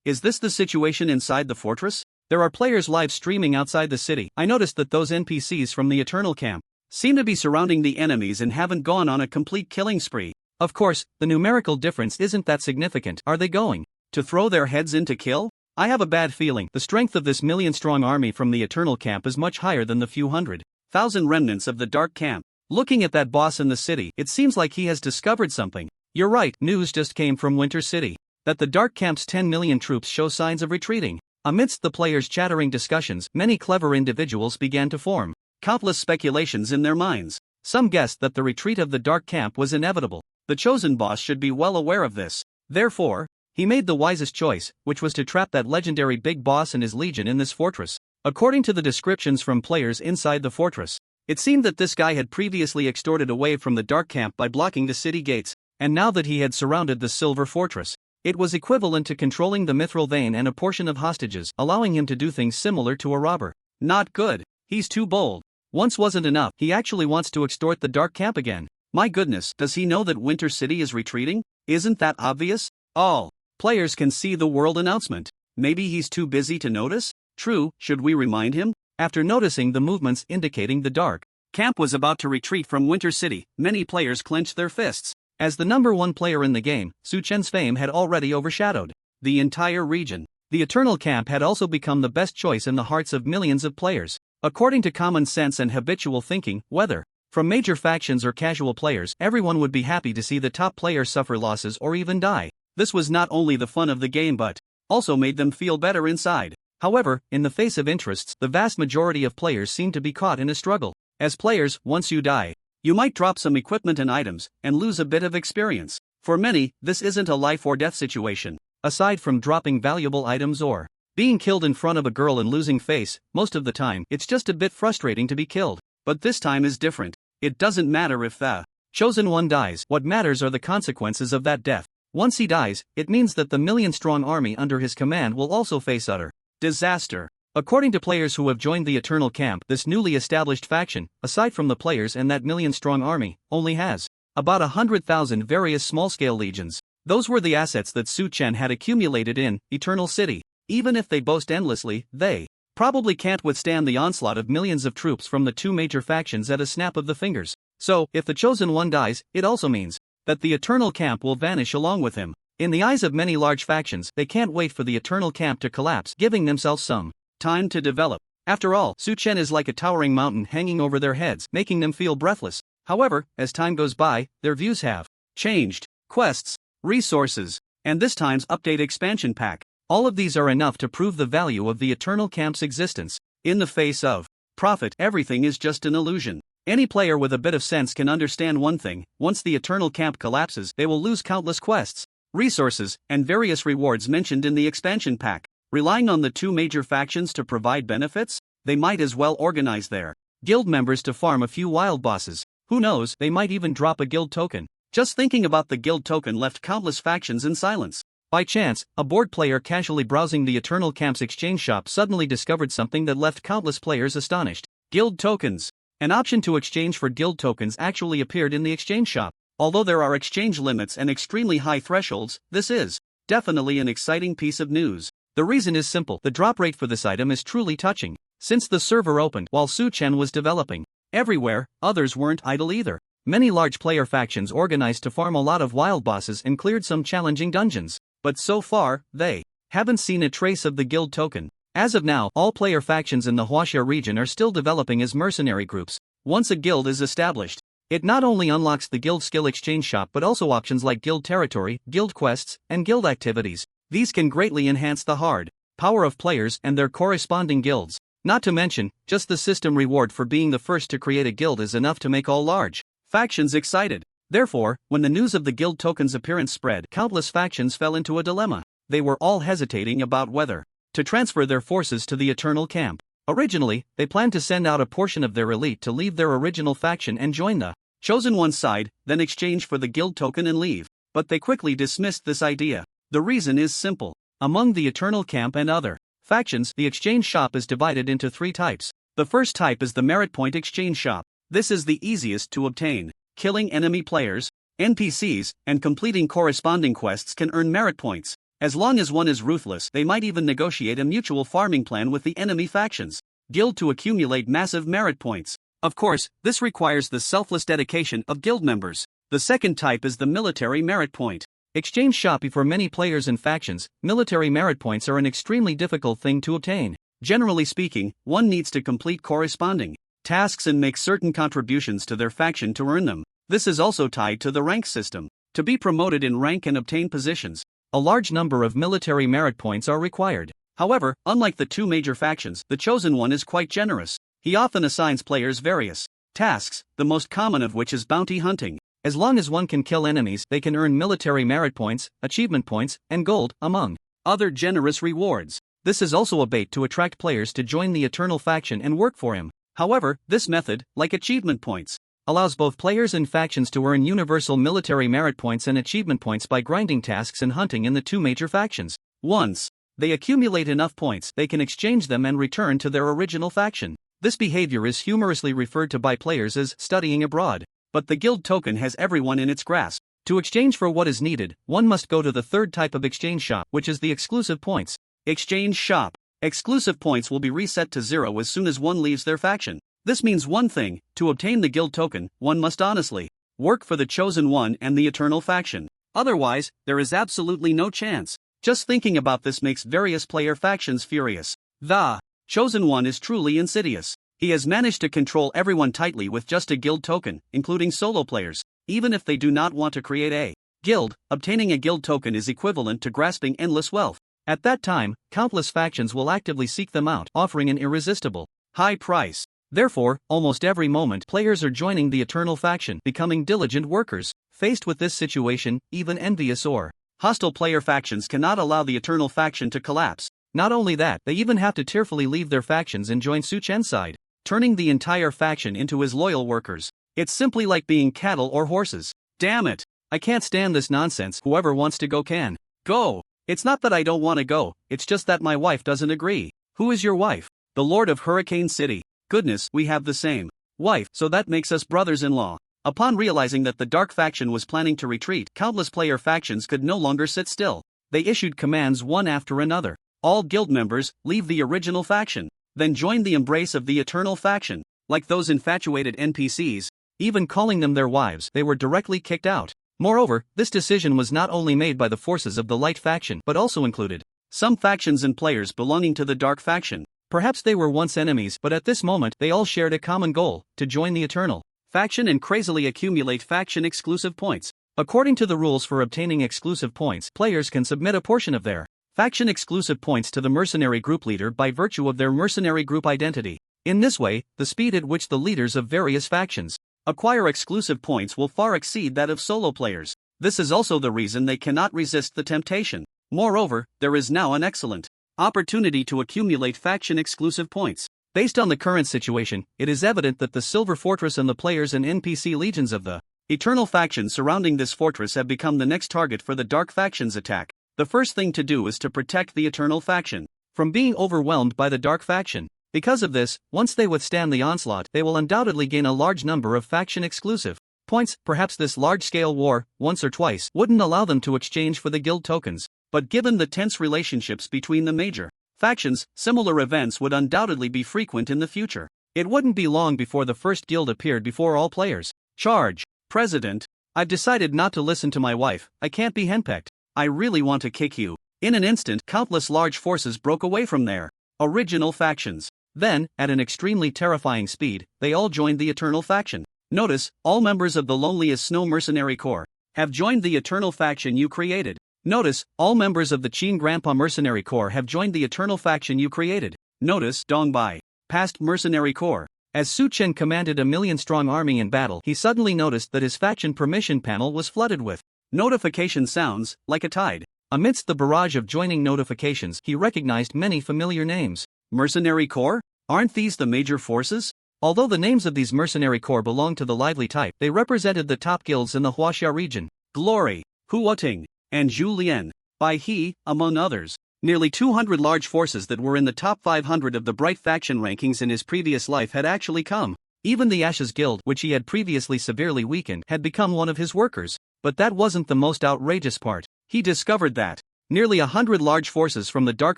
Is this the situation inside the fortress? There are players live streaming outside the city. I noticed that those NPCs from the Eternal Camp seem to be surrounding the enemies and haven't gone on a complete killing spree. Of course, the numerical difference isn't that significant. Are they going to throw their heads in to kill? I have a bad feeling. The strength of this million-strong army from the Eternal Camp is much higher than the few 100,000 remnants of the Dark Camp. Looking at that boss in the city, it seems like he has discovered something. You're right, news just came from Winter City that the Dark Camp's 10 million troops show signs of retreating. Amidst the players' chattering discussions, many clever individuals began to form countless speculations in their minds. Some guessed that the retreat of the Dark Camp was inevitable. The chosen boss should be well aware of this. Therefore, he made the wisest choice, which was to trap that legendary big boss and his legion in this fortress. According to the descriptions from players inside the fortress, it seemed that this guy had previously extorted away from the Dark Camp by blocking the city gates, and now that he had surrounded the Silver Fortress, it was equivalent to controlling the mithril vein and a portion of hostages, allowing him to do things similar to a robber. Not good. He's too bold. Once wasn't enough, he actually wants to extort the Dark Camp again. My goodness, does he know that Winter City is retreating? Isn't that obvious? All players can see the world announcement. Maybe he's too busy to notice? True, should we remind him? After noticing the movements indicating the Dark Camp was about to retreat from Winter City, many players clenched their fists. As the number one player in the game, Su Chen's fame had already overshadowed the entire region. The Eternal Camp had also become the best choice in the hearts of millions of players. According to common sense and habitual thinking, whether from major factions or casual players, everyone would be happy to see the top player suffer losses or even die. This was not only the fun of the game but also made them feel better inside. However, in the face of interests, the vast majority of players seem to be caught in a struggle. As players, once you die, you might drop some equipment and items, and lose a bit of experience. For many, this isn't a life or death situation. Aside from dropping valuable items or being killed in front of a girl and losing face, most of the time, it's just a bit frustrating to be killed. But this time is different. It doesn't matter if the chosen one dies, what matters are the consequences of that death. Once he dies, it means that the million-strong army under his command will also face utter disaster. According to players who have joined the Eternal Camp, this newly established faction, aside from the players and that million-strong army, only has about 100,000 various small-scale legions. Those were the assets that Su Chen had accumulated in Eternal City. Even if they boast endlessly, they probably can't withstand the onslaught of millions of troops from the two major factions at a snap of the fingers. So, if the chosen one dies, it also means that the Eternal Camp will vanish along with him. In the eyes of many large factions, they can't wait for the Eternal Camp to collapse, giving themselves some time to develop. After all, Su Chen is like a towering mountain hanging over their heads, making them feel breathless. However, as time goes by, their views have changed. Quests, resources, and this time's update expansion pack. All of these are enough to prove the value of the Eternal Camp's existence. In the face of profit, everything is just an illusion. Any player with a bit of sense can understand one thing: once the Eternal Camp collapses, they will lose countless quests, resources, and various rewards mentioned in the expansion pack. Relying on the two major factions to provide benefits, they might as well organize their guild members to farm a few wild bosses. Who knows, they might even drop a guild token. Just thinking about the guild token left countless factions in silence. By chance, a bored player casually browsing the Eternal Camp's exchange shop suddenly discovered something that left countless players astonished. Guild tokens. An option to exchange for guild tokens actually appeared in the exchange shop. Although there are exchange limits and extremely high thresholds, this is definitely an exciting piece of news. The reason is simple: the drop rate for this item is truly touching. Since the server opened while Su Chen was developing everywhere, others weren't idle either. Many large player factions organized to farm a lot of wild bosses and cleared some challenging dungeons. But so far, they haven't seen a trace of the guild token. As of now, all player factions in the Huaxia region are still developing as mercenary groups. Once a guild is established, it not only unlocks the guild skill exchange shop but also options like guild territory, guild quests, and guild activities. These can greatly enhance the hard power of players and their corresponding guilds. Not to mention, just the system reward for being the first to create a guild is enough to make all large factions excited. Therefore, when the news of the guild token's appearance spread, countless factions fell into a dilemma. They were all hesitating about whether to transfer their forces to the Eternal Camp. Originally, they planned to send out a portion of their elite to leave their original faction and join the Chosen One's side, then exchange for the guild token and leave. But they quickly dismissed this idea. The reason is simple. Among the Eternal Camp and other factions, the exchange shop is divided into 3 types. The first type is the merit point exchange shop. This is the easiest to obtain. Killing enemy players, NPCs, and completing corresponding quests can earn merit points. As long as one is ruthless, they might even negotiate a mutual farming plan with the enemy factions guild to accumulate massive merit points. Of course, this requires the selfless dedication of guild members. The second type is the military merit point exchange shop. For many players and factions, military merit points are an extremely difficult thing to obtain. Generally speaking, one needs to complete corresponding tasks and make certain contributions to their faction to earn them. This is also tied to the rank system. To be promoted in rank and obtain positions, a large number of military merit points are required. However, unlike the 2 major factions, the Chosen One is quite generous. He often assigns players various tasks, the most common of which is bounty hunting. As long as one can kill enemies, they can earn military merit points, achievement points, and gold, among other generous rewards. This is also a bait to attract players to join the Eternal faction and work for him. However, this method, like achievement points, allows both players and factions to earn universal military merit points and achievement points by grinding tasks and hunting in the 2 major factions. Once they accumulate enough points, they can exchange them and return to their original faction. This behavior is humorously referred to by players as studying abroad. But the guild token has everyone in its grasp. To exchange for what is needed, one must go to the third type of exchange shop, which is the exclusive points exchange shop. Exclusive points will be reset to 0 as soon as one leaves their faction. This means one thing: to obtain the guild token, one must honestly work for the Chosen One and the Eternal faction. Otherwise, there is absolutely no chance. Just thinking about this makes various player factions furious. The Chosen One is truly insidious. He has managed to control everyone tightly with just a guild token, including solo players. Even if they do not want to create a guild, obtaining a guild token is equivalent to grasping endless wealth. At that time, countless factions will actively seek them out, offering an irresistible high price. Therefore, almost every moment players are joining the Eternal faction, becoming diligent workers. Faced with this situation, even envious or hostile player factions cannot allow the Eternal faction to collapse. Not only that, they even have to tearfully leave their factions and join Su Chen's side, turning the entire faction into his loyal workers. It's simply like being cattle or horses. Damn it! I can't stand this nonsense. Whoever wants to go can go. It's not that I don't want to go, it's just that my wife doesn't agree. Who is your wife? The Lord of Hurricane City. Goodness, we have the same wife, so that makes us brothers-in-law. Upon realizing that the Dark faction was planning to retreat, countless player factions could no longer sit still. They issued commands one after another. All guild members, leave the original faction. Then join the embrace of the Eternal faction. Like those infatuated NPCs, even calling them their wives, they were directly kicked out. Moreover, this decision was not only made by the forces of the Light faction, but also included some factions and players belonging to the Dark faction. Perhaps they were once enemies, but at this moment they all shared a common goal: to join the Eternal faction and crazily accumulate faction exclusive points. According to the rules for obtaining exclusive points, players can submit a portion of their faction exclusive points to the Mercenary group leader by virtue of their Mercenary group identity. In this way, the speed at which the leaders of various factions acquire exclusive points will far exceed that of solo players. This is also the reason they cannot resist the temptation. Moreover, there is now an excellent opportunity to accumulate faction exclusive points. Based on the current situation, it is evident that the Silver Fortress and the players and NPC legions of the Eternal faction surrounding this fortress have become the next target for the Dark faction's attack. The first thing to do is to protect the Eternal faction from being overwhelmed by the Dark faction. Because of this, once they withstand the onslaught, they will undoubtedly gain a large number of faction-exclusive points. Perhaps this large-scale war, once or twice, wouldn't allow them to exchange for the guild tokens, but given the tense relationships between the major factions, similar events would undoubtedly be frequent in the future. It wouldn't be long before the first guild appeared before all players. Charge, President. I've decided not to listen to my wife. I can't be henpecked. I really want to kick you. In an instant, countless large forces broke away from their original factions. Then, at an extremely terrifying speed, they all joined the Eternal faction. Notice, all members of the Loneliest Snow Mercenary Corps have joined the Eternal faction you created. Notice, all members of the Qin Grandpa Mercenary Corps have joined the Eternal faction you created. Notice, Dongbai past Mercenary Corps. As Su Chen commanded a million-strong army in battle, he suddenly noticed that his faction permission panel was flooded with notification sounds, like a tide. Amidst the barrage of joining notifications, he recognized many familiar names. Mercenary Corps? Aren't these the major forces? Although the names of these mercenary corps belonged to the lively type, they represented the top guilds in the Huaxia region. Glory, Huoting, and Zhu Lian. By he, among others. Nearly 200 large forces that were in the top 500 of the Bright faction rankings in his previous life had actually come. Even the Ashes Guild, which he had previously severely weakened, had become one of his workers. But that wasn't the most outrageous part. He discovered that nearly 100 large forces from the Dark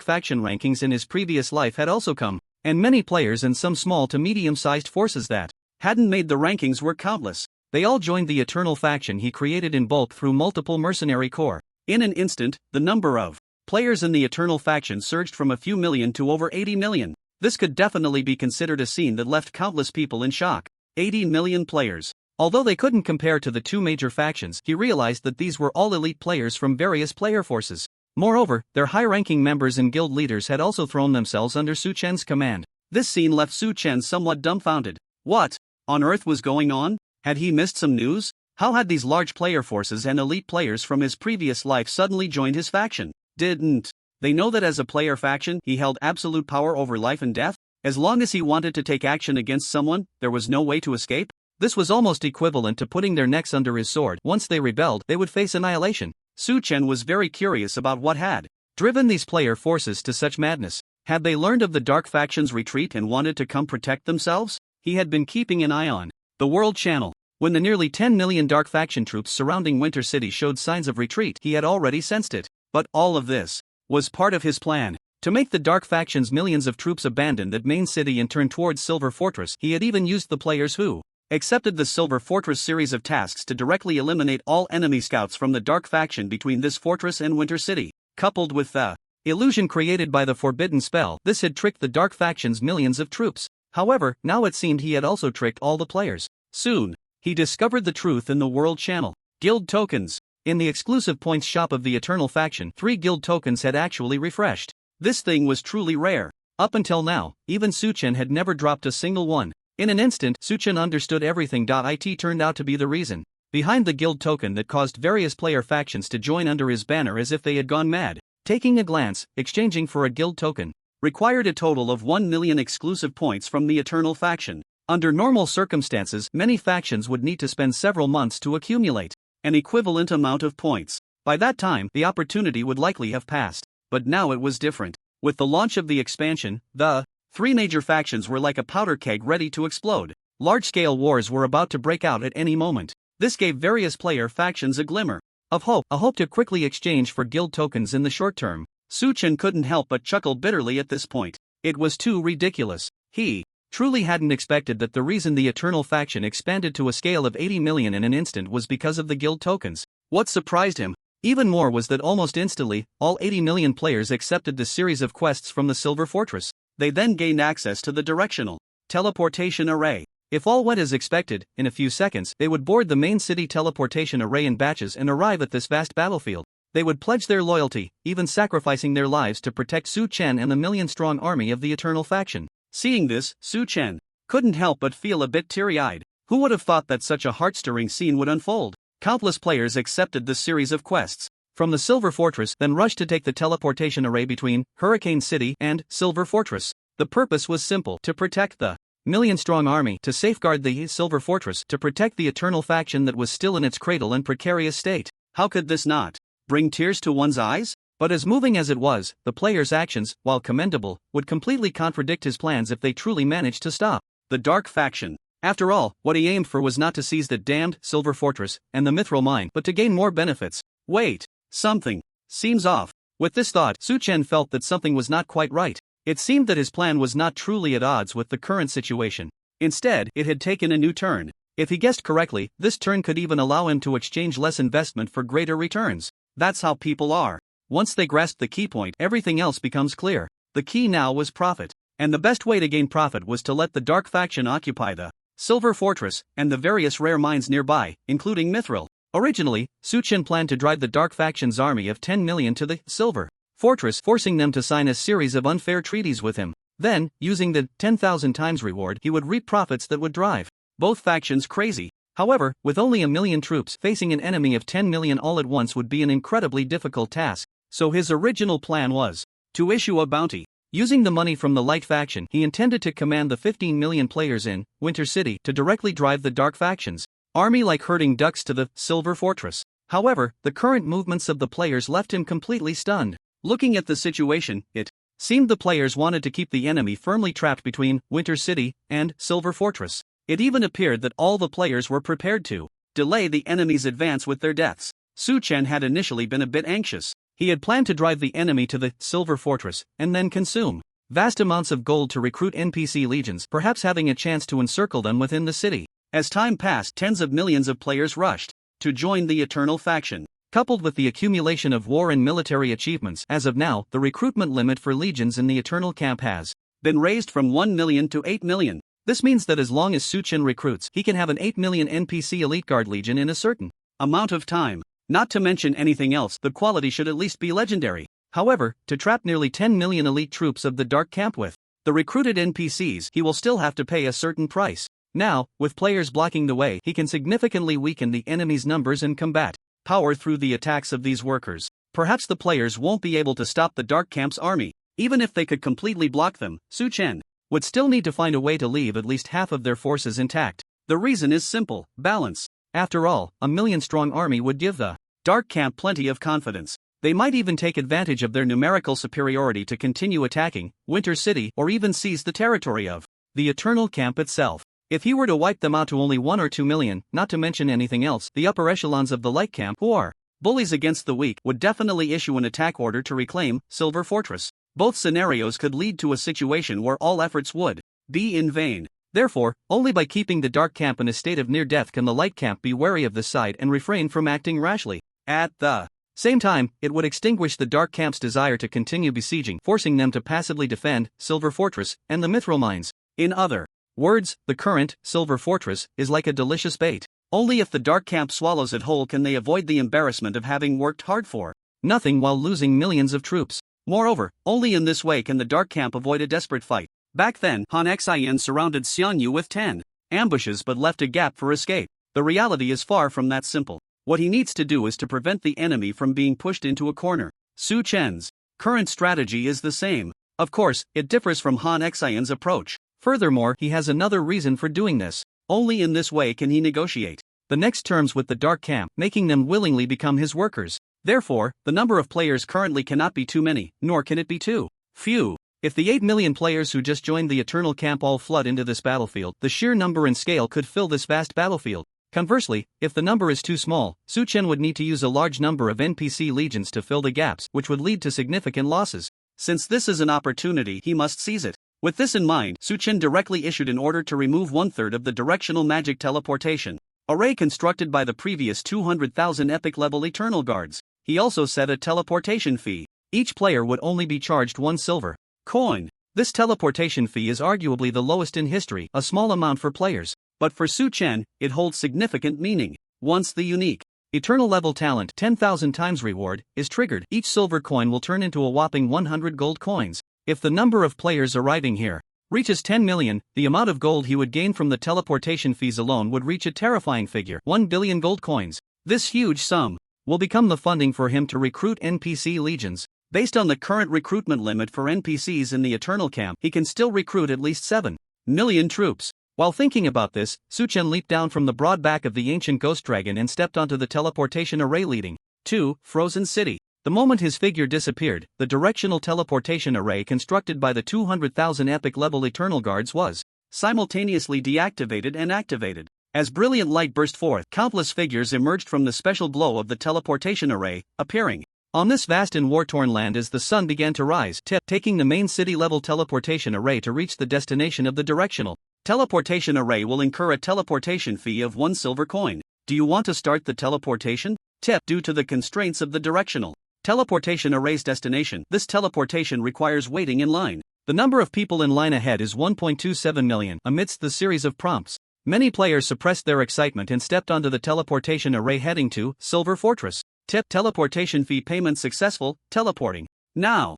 faction rankings in his previous life had also come, and many players and some small to medium-sized forces that hadn't made the rankings were countless. They all joined the Eternal faction he created in bulk through multiple mercenary corps. In an instant, the number of players in the Eternal faction surged from a few million to over 80 million. This could definitely be considered a scene that left countless people in shock. 80 million players. Although they couldn't compare to the two major factions, he realized that these were all elite players from various player forces. Moreover, their high-ranking members and guild leaders had also thrown themselves under Su Chen's command. This scene left Su Chen somewhat dumbfounded. What on earth was going on? Had he missed some news? How had these large player forces and elite players from his previous life suddenly joined his faction? Didn't they know that as a player faction he held absolute power over life and death? As long as he wanted to take action against someone, there was no way to escape? This was almost equivalent to putting their necks under his sword. Once they rebelled, they would face annihilation. Su Chen was very curious about what had driven these player forces to such madness. Had they learned of the Dark faction's retreat and wanted to come protect themselves? He had been keeping an eye on the World Channel. When the nearly 10 million Dark faction troops surrounding Winter City showed signs of retreat, he had already sensed it. But all of this was part of his plan. To make the Dark faction's millions of troops abandon that main city and turn towards Silver Fortress, he had even used the players who accepted the Silver Fortress series of tasks to directly eliminate all enemy scouts from the Dark faction between this fortress and Winter City. Coupled with the illusion created by the forbidden spell, this had tricked the Dark faction's millions of troops. However, now it seemed he had also tricked all the players. Soon, he discovered the truth in the World Channel. Guild tokens. In the exclusive points shop of the Eternal faction, 3 guild tokens had actually refreshed. This thing was truly rare. Up until now, even Su Chen had never dropped a single one. In an instant, Su Chen understood everything. It turned out to be the reason behind the guild token that caused various player factions to join under his banner as if they had gone mad. Taking a glance, exchanging for a guild token required a total of 1 million exclusive points from the Eternal faction. Under normal circumstances, many factions would need to spend several months to accumulate an equivalent amount of points. By that time, the opportunity would likely have passed. But now it was different. With the launch of the expansion, the 3 major factions were like a powder keg ready to explode. Large-scale wars were about to break out at any moment. This gave various player factions a glimmer of hope, a hope to quickly exchange for guild tokens in the short term. Su Chen couldn't help but chuckle bitterly at this point. It was too ridiculous. He truly hadn't expected that the reason the Eternal faction expanded to a scale of 80 million in an instant was because of the guild tokens. What surprised him even more was that almost instantly, all 80 million players accepted the series of quests from the Silver Fortress. They then gained access to the directional teleportation array. If all went as expected, in a few seconds, they would board the main city teleportation array in batches and arrive at this vast battlefield. They would pledge their loyalty, even sacrificing their lives to protect Su Chen and the million-strong army of the Eternal faction. Seeing this, Su Chen couldn't help but feel a bit teary-eyed. Who would have thought that such a heart-stirring scene would unfold? Countless players accepted this series of quests from the Silver Fortress, then rushed to take the teleportation array between Hurricane City and Silver Fortress. The purpose was simple: to protect the million-strong army, to safeguard the Silver Fortress, to protect the Eternal faction that was still in its cradle and precarious state. How could this not bring tears to one's eyes? But as moving as it was, the players' actions, while commendable, would completely contradict his plans if they truly managed to stop the Dark faction. After all, what he aimed for was not to seize the damned Silver Fortress and the Mithril Mine, but to gain more benefits. Wait, something seems off. With this thought, Su Chen felt that something was not quite right. It seemed that his plan was not truly at odds with the current situation. Instead, it had taken a new turn. If he guessed correctly, this turn could even allow him to exchange less investment for greater returns. That's how people are. Once they grasp the key point, everything else becomes clear. The key now was profit. And the best way to gain profit was to let the Dark faction occupy the Silver Fortress and the various rare mines nearby, including Mithril. Originally, Su Chen planned to drive the Dark faction's army of 10 million to the Silver Fortress, forcing them to sign a series of unfair treaties with him. Then, using the 10,000 times reward, he would reap profits that would drive both factions crazy. However, with only 1,000,000 troops, facing an enemy of 10 million all at once would be an incredibly difficult task. So his original plan was to issue a bounty. Using the money from the light faction, he intended to command the 15 million players in Winter City to directly drive the dark faction's army like herding ducks to the Silver Fortress. However, the current movements of the players left him completely stunned. Looking at the situation, it seemed the players wanted to keep the enemy firmly trapped between Winter City and Silver Fortress. It even appeared that all the players were prepared to delay the enemy's advance with their deaths. Su Chen had initially been a bit anxious. He had planned to drive the enemy to the Silver Fortress and then consume vast amounts of gold to recruit NPC legions, perhaps having a chance to encircle them within the city. As time passed, tens of millions of players rushed to join the Eternal faction. Coupled with the accumulation of war and military achievements, as of now, the recruitment limit for legions in the Eternal camp has been raised from 1 million to 8 million. This means that as long as Su Chen recruits, he can have an 8 million NPC Elite Guard Legion in a certain amount of time. Not to mention anything else, the quality should at least be legendary. However, to trap nearly 10 million elite troops of the Dark Camp with the recruited NPCs, he will still have to pay a certain price. Now, with players blocking the way, he can significantly weaken the enemy's numbers and combat power through the attacks of these workers. Perhaps the players won't be able to stop the Dark Camp's army. Even if they could completely block them, Su Chen would still need to find a way to leave at least half of their forces intact. The reason is simple: balance. After all, a 1,000,000-strong army would give the Dark Camp plenty of confidence. They might even take advantage of their numerical superiority to continue attacking Winter City or even seize the territory of the Eternal Camp itself. If he were to wipe them out to only 1 or 2 million, not to mention anything else, the upper echelons of the Light Camp, who are bullies against the weak, would definitely issue an attack order to reclaim Silver Fortress. Both scenarios could lead to a situation where all efforts would be in vain. Therefore, only by keeping the Dark Camp in a state of near death can the Light Camp be wary of this side and refrain from acting rashly. At the same time, it would extinguish the Dark Camp's desire to continue besieging, forcing them to passively defend Silver Fortress and the Mithril Mines. In other words, the current Silver Fortress is like a delicious bait. Only if the Dark Camp swallows it whole can they avoid the embarrassment of having worked hard for nothing while losing millions of troops. Moreover, only in this way can the Dark Camp avoid a desperate fight. Back then, Han Xian surrounded Xiangyu with 10 ambushes but left a gap for escape. The reality is far from that simple. What he needs to do is to prevent the enemy from being pushed into a corner. Su Chen's current strategy is the same. Of course, it differs from Han Xian's approach. Furthermore, he has another reason for doing this. Only in this way can he negotiate the next terms with the Dark Camp, making them willingly become his workers. Therefore, the number of players currently cannot be too many, nor can it be too few. If the 8 million players who just joined the Eternal Camp all flood into this battlefield, the sheer number and scale could fill this vast battlefield. Conversely, if the number is too small, Su Chen would need to use a large number of NPC legions to fill the gaps, which would lead to significant losses. Since this is an opportunity, he must seize it. With this in mind, Su Chen directly issued an order to remove 1/3 of the directional magic teleportation array constructed by the previous 200,000 epic level Eternal Guards. He also set a teleportation fee. Each player would only be charged 1 silver coin. This teleportation fee is arguably the lowest in history, a small amount for players. But for Su Chen, it holds significant meaning. Once the unique Eternal level talent 10,000 times reward is triggered, each silver coin will turn into a whopping 100 gold coins. If the number of players arriving here reaches 10 million, the amount of gold he would gain from the teleportation fees alone would reach a terrifying figure: 1 billion gold coins. This huge sum will become the funding for him to recruit NPC legions. Based on the current recruitment limit for NPCs in the Eternal Camp, he can still recruit at least 7 million troops. While thinking about this, Su Chen leaped down from the broad back of the ancient ghost dragon and stepped onto the teleportation array leading to Frozen City. The moment his figure disappeared, the directional teleportation array constructed by the 200,000 epic level Eternal Guards was simultaneously deactivated and activated. As brilliant light burst forth, countless figures emerged from the special glow of the teleportation array, appearing on this vast and war-torn land as the sun began to rise. Taking the main city-level teleportation array to reach the destination of the directional teleportation array will incur a teleportation fee of 1 silver coin. Do you want to start the teleportation? Due to the constraints of the directional teleportation array's destination, this teleportation requires waiting in line. The number of people in line ahead is 1.27 million. Amidst the series of prompts, many players suppressed their excitement and stepped onto the teleportation array heading to Silver Fortress. Teleportation fee payment successful, teleporting. Now,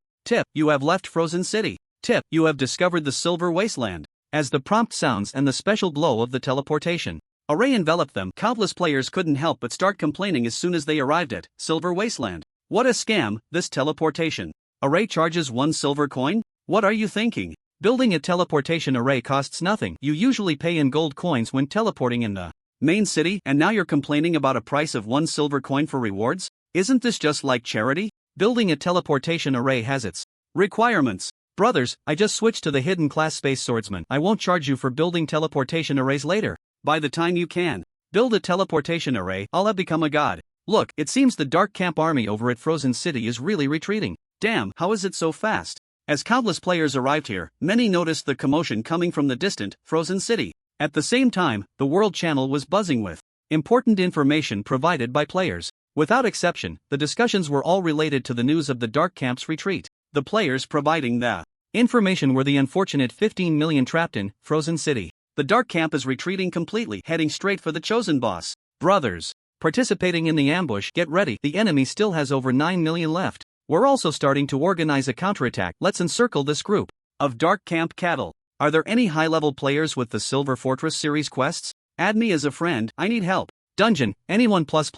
you have left Frozen City. Tip: you have discovered the Silver Wasteland. As the prompt sounds and the special glow of the teleportation array enveloped them, countless players couldn't help but start complaining as soon as they arrived at Silver Wasteland. What a scam, this teleportation array charges 1 silver coin? What are you thinking? Building a teleportation array costs nothing. You usually pay in gold coins when teleporting in the main city, and now you're complaining about a price of 1 silver coin for rewards? Isn't this just like charity? Building a teleportation array has its requirements. Brothers, I just switched to the hidden class Space Swordsman. I won't charge you for building teleportation arrays later. By the time you can build a teleportation array, I'll have become a god. Look, it seems the Dark Camp army over at Frozen City is really retreating. Damn, how is it so fast? As countless players arrived here, many noticed the commotion coming from the distant Frozen City. At the same time, the World Channel was buzzing with important information provided by players. Without exception, the discussions were all related to the news of the Dark Camp's retreat. The players providing the information were the unfortunate 15 million trapped in Frozen City. The Dark Camp is retreating completely, heading straight for the chosen boss. Brothers, participating in the ambush, get ready. The enemy still has over 9 million left. We're also starting to organize a counterattack. Let's encircle this group of Dark Camp cattle. Are there any high-level players with the Silver Fortress series quests? Add me as a friend, I need help. Dungeon, anyone plus.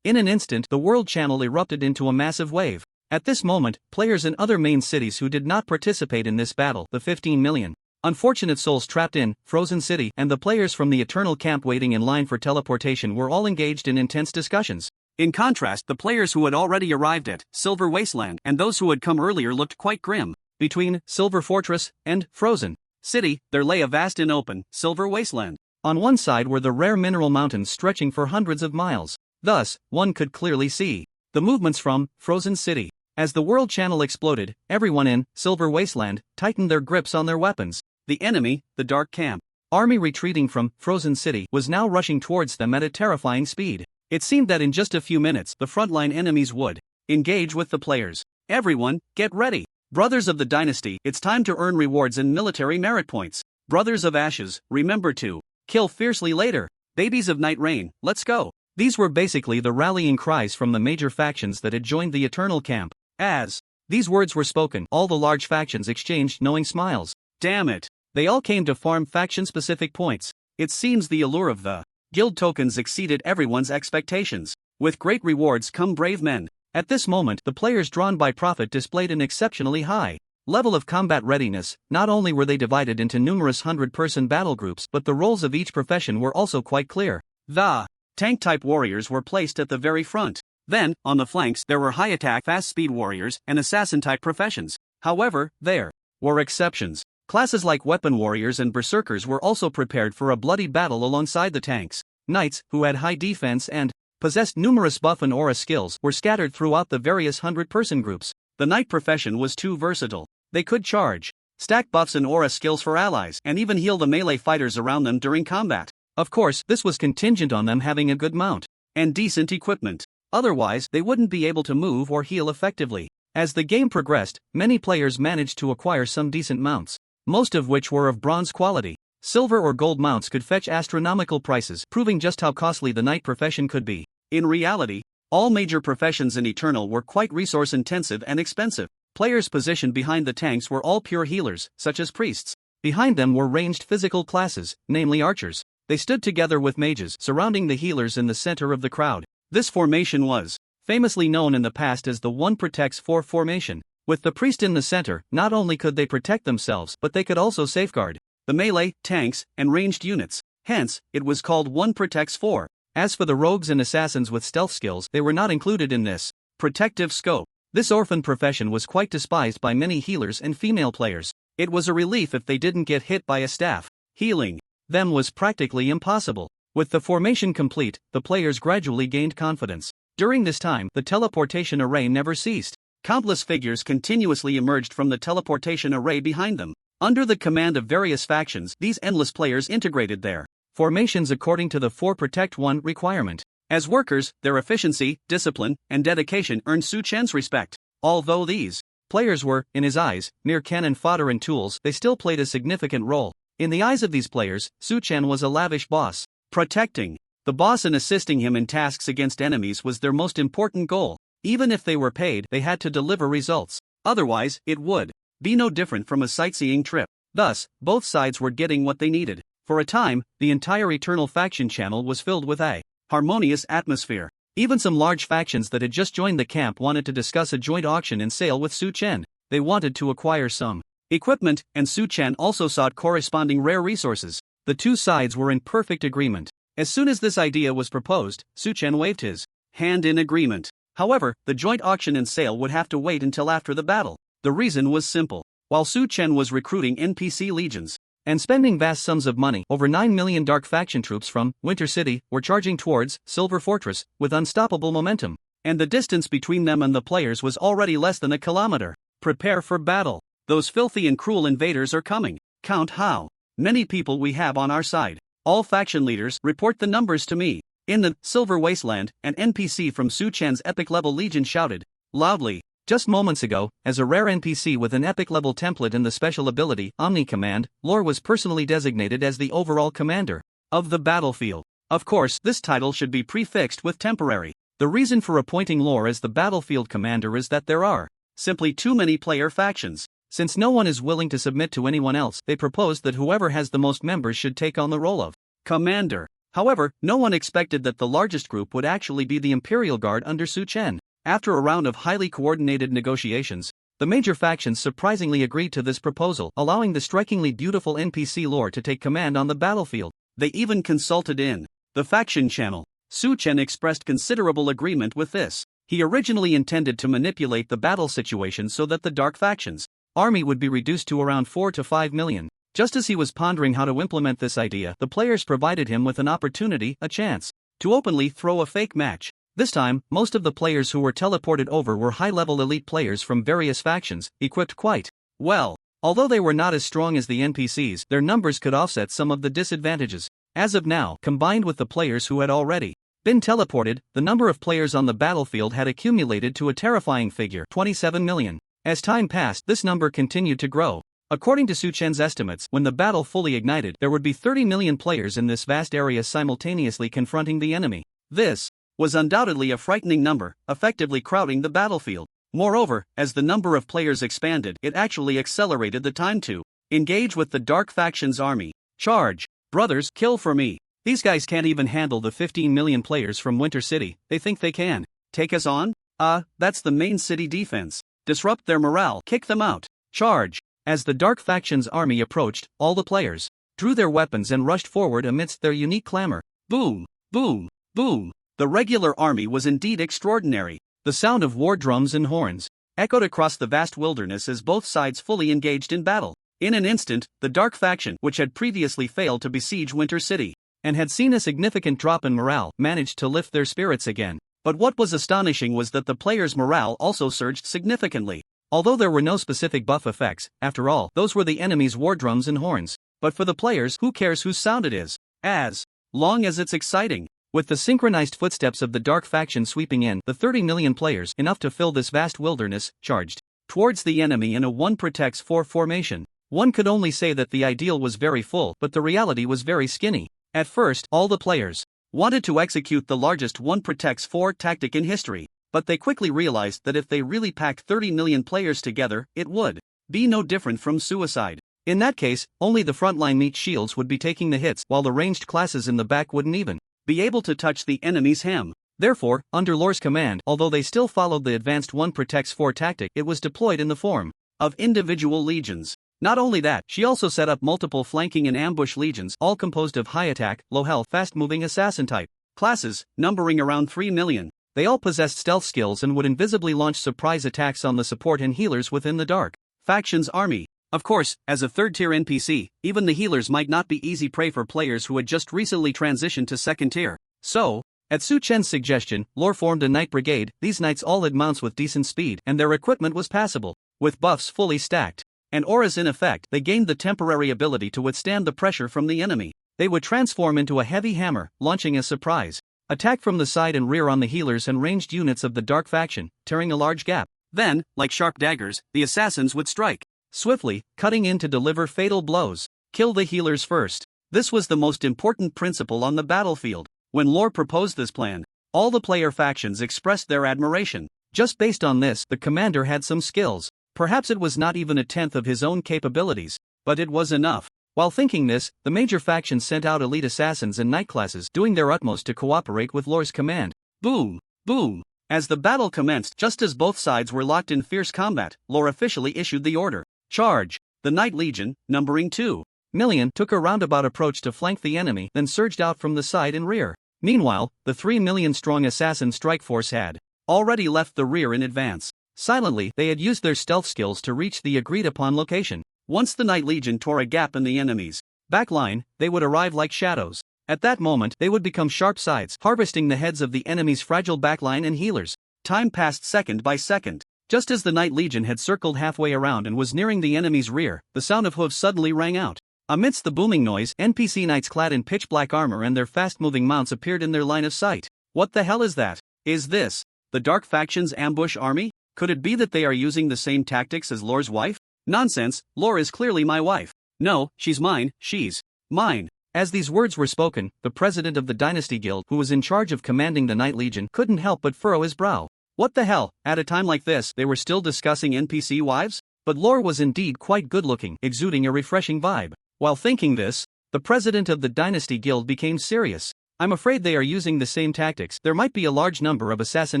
In an instant, the World Channel erupted into a massive wave. At this moment, players in other main cities who did not participate in this battle, the 15 million unfortunate souls trapped in Frozen City, and the players from the Eternal Camp waiting in line for teleportation were all engaged in intense discussions. In contrast, the players who had already arrived at Silver Wasteland and those who had come earlier looked quite grim. Between Silver Fortress and Frozen City, there lay a vast and open Silver Wasteland. On one side were the rare mineral mountains stretching for hundreds of miles. Thus, one could clearly see the movements from Frozen City. As the World Channel exploded, everyone in Silver Wasteland tightened their grips on their weapons. The enemy, the Dark Camp army retreating from Frozen City, was now rushing towards them at a terrifying speed. It seemed that in just a few minutes, the frontline enemies would engage with the players. Everyone, get ready. Brothers of the Dynasty, it's time to earn rewards and military merit points. Brothers of Ashes, remember to kill fiercely later. Babies of Night Rain, let's go. These were basically the rallying cries from the major factions that had joined the Eternal Camp. As these words were spoken, all the large factions exchanged knowing smiles. Damn it. They all came to farm faction-specific points. It seems the allure of the guild tokens exceeded everyone's expectations. With great rewards come brave men. At this moment, the players drawn by profit displayed an exceptionally high level of combat readiness. Not only were they divided into numerous 100-person battle groups, but the roles of each profession were also quite clear. The tank-type warriors were placed at the very front. Then, on the flanks, there were high-attack, fast-speed warriors and assassin-type professions. However, there were exceptions. Classes like weapon warriors and berserkers were also prepared for a bloody battle alongside the tanks. Knights, who had high defense and possessed numerous buff and aura skills, were scattered throughout the various 100-person groups. The knight profession was too versatile. They could charge, stack buffs and aura skills for allies, and even heal the melee fighters around them during combat. Of course, this was contingent on them having a good mount and decent equipment. Otherwise, they wouldn't be able to move or heal effectively. As the game progressed, many players managed to acquire some decent mounts, most of which were of bronze quality. Silver or gold mounts could fetch astronomical prices, proving just how costly the knight profession could be. In reality, all major professions in Eternal were quite resource-intensive and expensive. Players positioned behind the tanks were all pure healers, such as priests. Behind them were ranged physical classes, namely archers. They stood together with mages, surrounding the healers in the center of the crowd. This formation was famously known in the past as the 1 protects 4 formation. With the priest in the center, not only could they protect themselves, but they could also safeguard the melee, tanks, and ranged units. Hence, it was called 1 protects 4. As for the rogues and assassins with stealth skills, they were not included in this protective scope. This orphan profession was quite despised by many healers and female players. It was a relief if they didn't get hit by a staff. Healing them was practically impossible. With the formation complete, the players gradually gained confidence. During this time, the teleportation array never ceased. Countless figures continuously emerged from the teleportation array behind them. Under the command of various factions, these endless players integrated their formations according to the 4 Protect 1 requirement. As workers, their efficiency, discipline, and dedication earned Su Chen's respect. Although these players were, in his eyes, mere cannon fodder and tools, they still played a significant role. In the eyes of these players, Su Chen was a lavish boss. Protecting the boss and assisting him in tasks against enemies was their most important goal. Even if they were paid, they had to deliver results. Otherwise, it would be no different from a sightseeing trip. Thus, both sides were getting what they needed. For a time, the entire Eternal faction channel was filled with a harmonious atmosphere. Even some large factions that had just joined the camp wanted to discuss a joint auction and sale with Su Chen. They wanted to acquire some equipment, and Su Chen also sought corresponding rare resources. The two sides were in perfect agreement. As soon as this idea was proposed, Su Chen waved his hand in agreement. However, the joint auction and sale would have to wait until after the battle. The reason was simple. While Su Chen was recruiting NPC legions and spending vast sums of money, over 9 million Dark faction troops from Winter City were charging towards Silver Fortress with unstoppable momentum, and the distance between them and the players was already less than a kilometer. Prepare for battle. Those filthy and cruel invaders are coming. Count how many people we have on our side. All faction leaders report the numbers to me. In the Silver Wasteland, an NPC from Su Chen's epic level legion shouted loudly. Just moments ago, as a rare NPC with an epic level template in the special ability Omni Command, Lore was personally designated as the overall commander of the battlefield. Of course, this title should be prefixed with temporary. The reason for appointing Lore as the battlefield commander is that there are simply too many player factions. Since no one is willing to submit to anyone else, they proposed that whoever has the most members should take on the role of commander. However, no one expected that the largest group would actually be the Imperial Guard under Su Chen. After a round of highly coordinated negotiations, the major factions surprisingly agreed to this proposal, allowing the strikingly beautiful NPC Lore to take command on the battlefield. They even consulted in the faction channel. Su Chen expressed considerable agreement with this. He originally intended to manipulate the battle situation so that the Dark factions army would be reduced to around 4 to 5 million. Just as he was pondering how to implement this idea, the players provided him with an opportunity, a chance, to openly throw a fake match. This time, most of the players who were teleported over were high-level elite players from various factions, equipped quite well. Although they were not as strong as the NPCs, their numbers could offset some of the disadvantages. As of now, combined with the players who had already been teleported, the number of players on the battlefield had accumulated to a terrifying figure, 27 million. As time passed, this number continued to grow. According to Su Chen's estimates, when the battle fully ignited, there would be 30 million players in this vast area simultaneously confronting the enemy. This was undoubtedly a frightening number, effectively crowding the battlefield. Moreover, as the number of players expanded, it actually accelerated the time to engage with the Dark faction's army. Charge! Brothers, kill for me! These guys can't even handle the 15 million players from Winter City. They think they can take us on? That's the main city defense. Disrupt their morale, kick them out. Charge! As the Dark faction's army approached, all the players drew their weapons and rushed forward amidst their unique clamor. Boom! Boom! Boom! The regular army was indeed extraordinary. The sound of war drums and horns echoed across the vast wilderness as both sides fully engaged in battle. In an instant, the Dark faction, which had previously failed to besiege Winter City and had seen a significant drop in morale, managed to lift their spirits again. But what was astonishing was that the players' morale also surged significantly. Although there were no specific buff effects, after all, those were the enemy's war drums and horns. But for the players, who cares whose sound it is? As long as it's exciting. With the synchronized footsteps of the Dark faction sweeping in, the 30 million players, enough to fill this vast wilderness, charged towards the enemy in a 1 protects 4 formation. One could only say that the ideal was very full, but the reality was very skinny. At first, all the players wanted to execute the largest 1 protects 4 tactic in history, but they quickly realized that if they really packed 30 million players together, it would be no different from suicide. In that case, only the frontline meat shields would be taking the hits, while the ranged classes in the back wouldn't even be able to touch the enemy's hem. Therefore, under Lore's command, although they still followed the advanced 1 protects 4 tactic, it was deployed in the form of individual legions. Not only that, she also set up multiple flanking and ambush legions, all composed of high attack, low health, fast-moving assassin type classes, numbering around 3 million. They all possessed stealth skills and would invisibly launch surprise attacks on the support and healers within the Dark faction's army. Of course, as a third-tier NPC, even the healers might not be easy prey for players who had just recently transitioned to second-tier. So, at Su Chen's suggestion, Lore formed a knight brigade. These knights all had mounts with decent speed, and their equipment was passable, with buffs fully stacked and auras in effect. They gained the temporary ability to withstand the pressure from the enemy. They would transform into a heavy hammer, launching a surprise attack from the side and rear on the healers and ranged units of the Dark faction, tearing a large gap. Then, like sharp daggers, the assassins would strike swiftly, cutting in to deliver fatal blows. Kill the healers first. This was the most important principle on the battlefield. When Lore proposed this plan, all the player factions expressed their admiration. Just based on this, the commander had some skills. Perhaps it was not even a tenth of his own capabilities, but it was enough. While thinking this, the major factions sent out elite assassins and knight classes doing their utmost to cooperate with Lore's command. Boom! Boom! As the battle commenced, just as both sides were locked in fierce combat, Lore officially issued the order. Charge! The Knight Legion, numbering 2 million, took a roundabout approach to flank the enemy, then surged out from the side and rear. Meanwhile, the 3 million strong assassin strike force had already left the rear in advance. Silently, they had used their stealth skills to reach the agreed-upon location. Once the Knight Legion tore a gap in the enemy's backline, they would arrive like shadows. At that moment, they would become sharp sides, harvesting the heads of the enemy's fragile backline and healers. Time passed second by second. Just as the Knight Legion had circled halfway around and was nearing the enemy's rear, the sound of hooves suddenly rang out. Amidst the booming noise, NPC knights clad in pitch-black armor and their fast-moving mounts appeared in their line of sight. What the hell is that? Is this the Dark Faction's ambush army? Could it be that they are using the same tactics as Lore's wife? Nonsense, Lore is clearly my wife. No, she's mine, she's mine. As these words were spoken, the president of the Dynasty Guild, who was in charge of commanding the Knight Legion, couldn't help but furrow his brow. What the hell, at a time like this, they were still discussing NPC wives? But Lore was indeed quite good-looking, exuding a refreshing vibe. While thinking this, the president of the Dynasty Guild became serious. I'm afraid they are using the same tactics. There might be a large number of assassin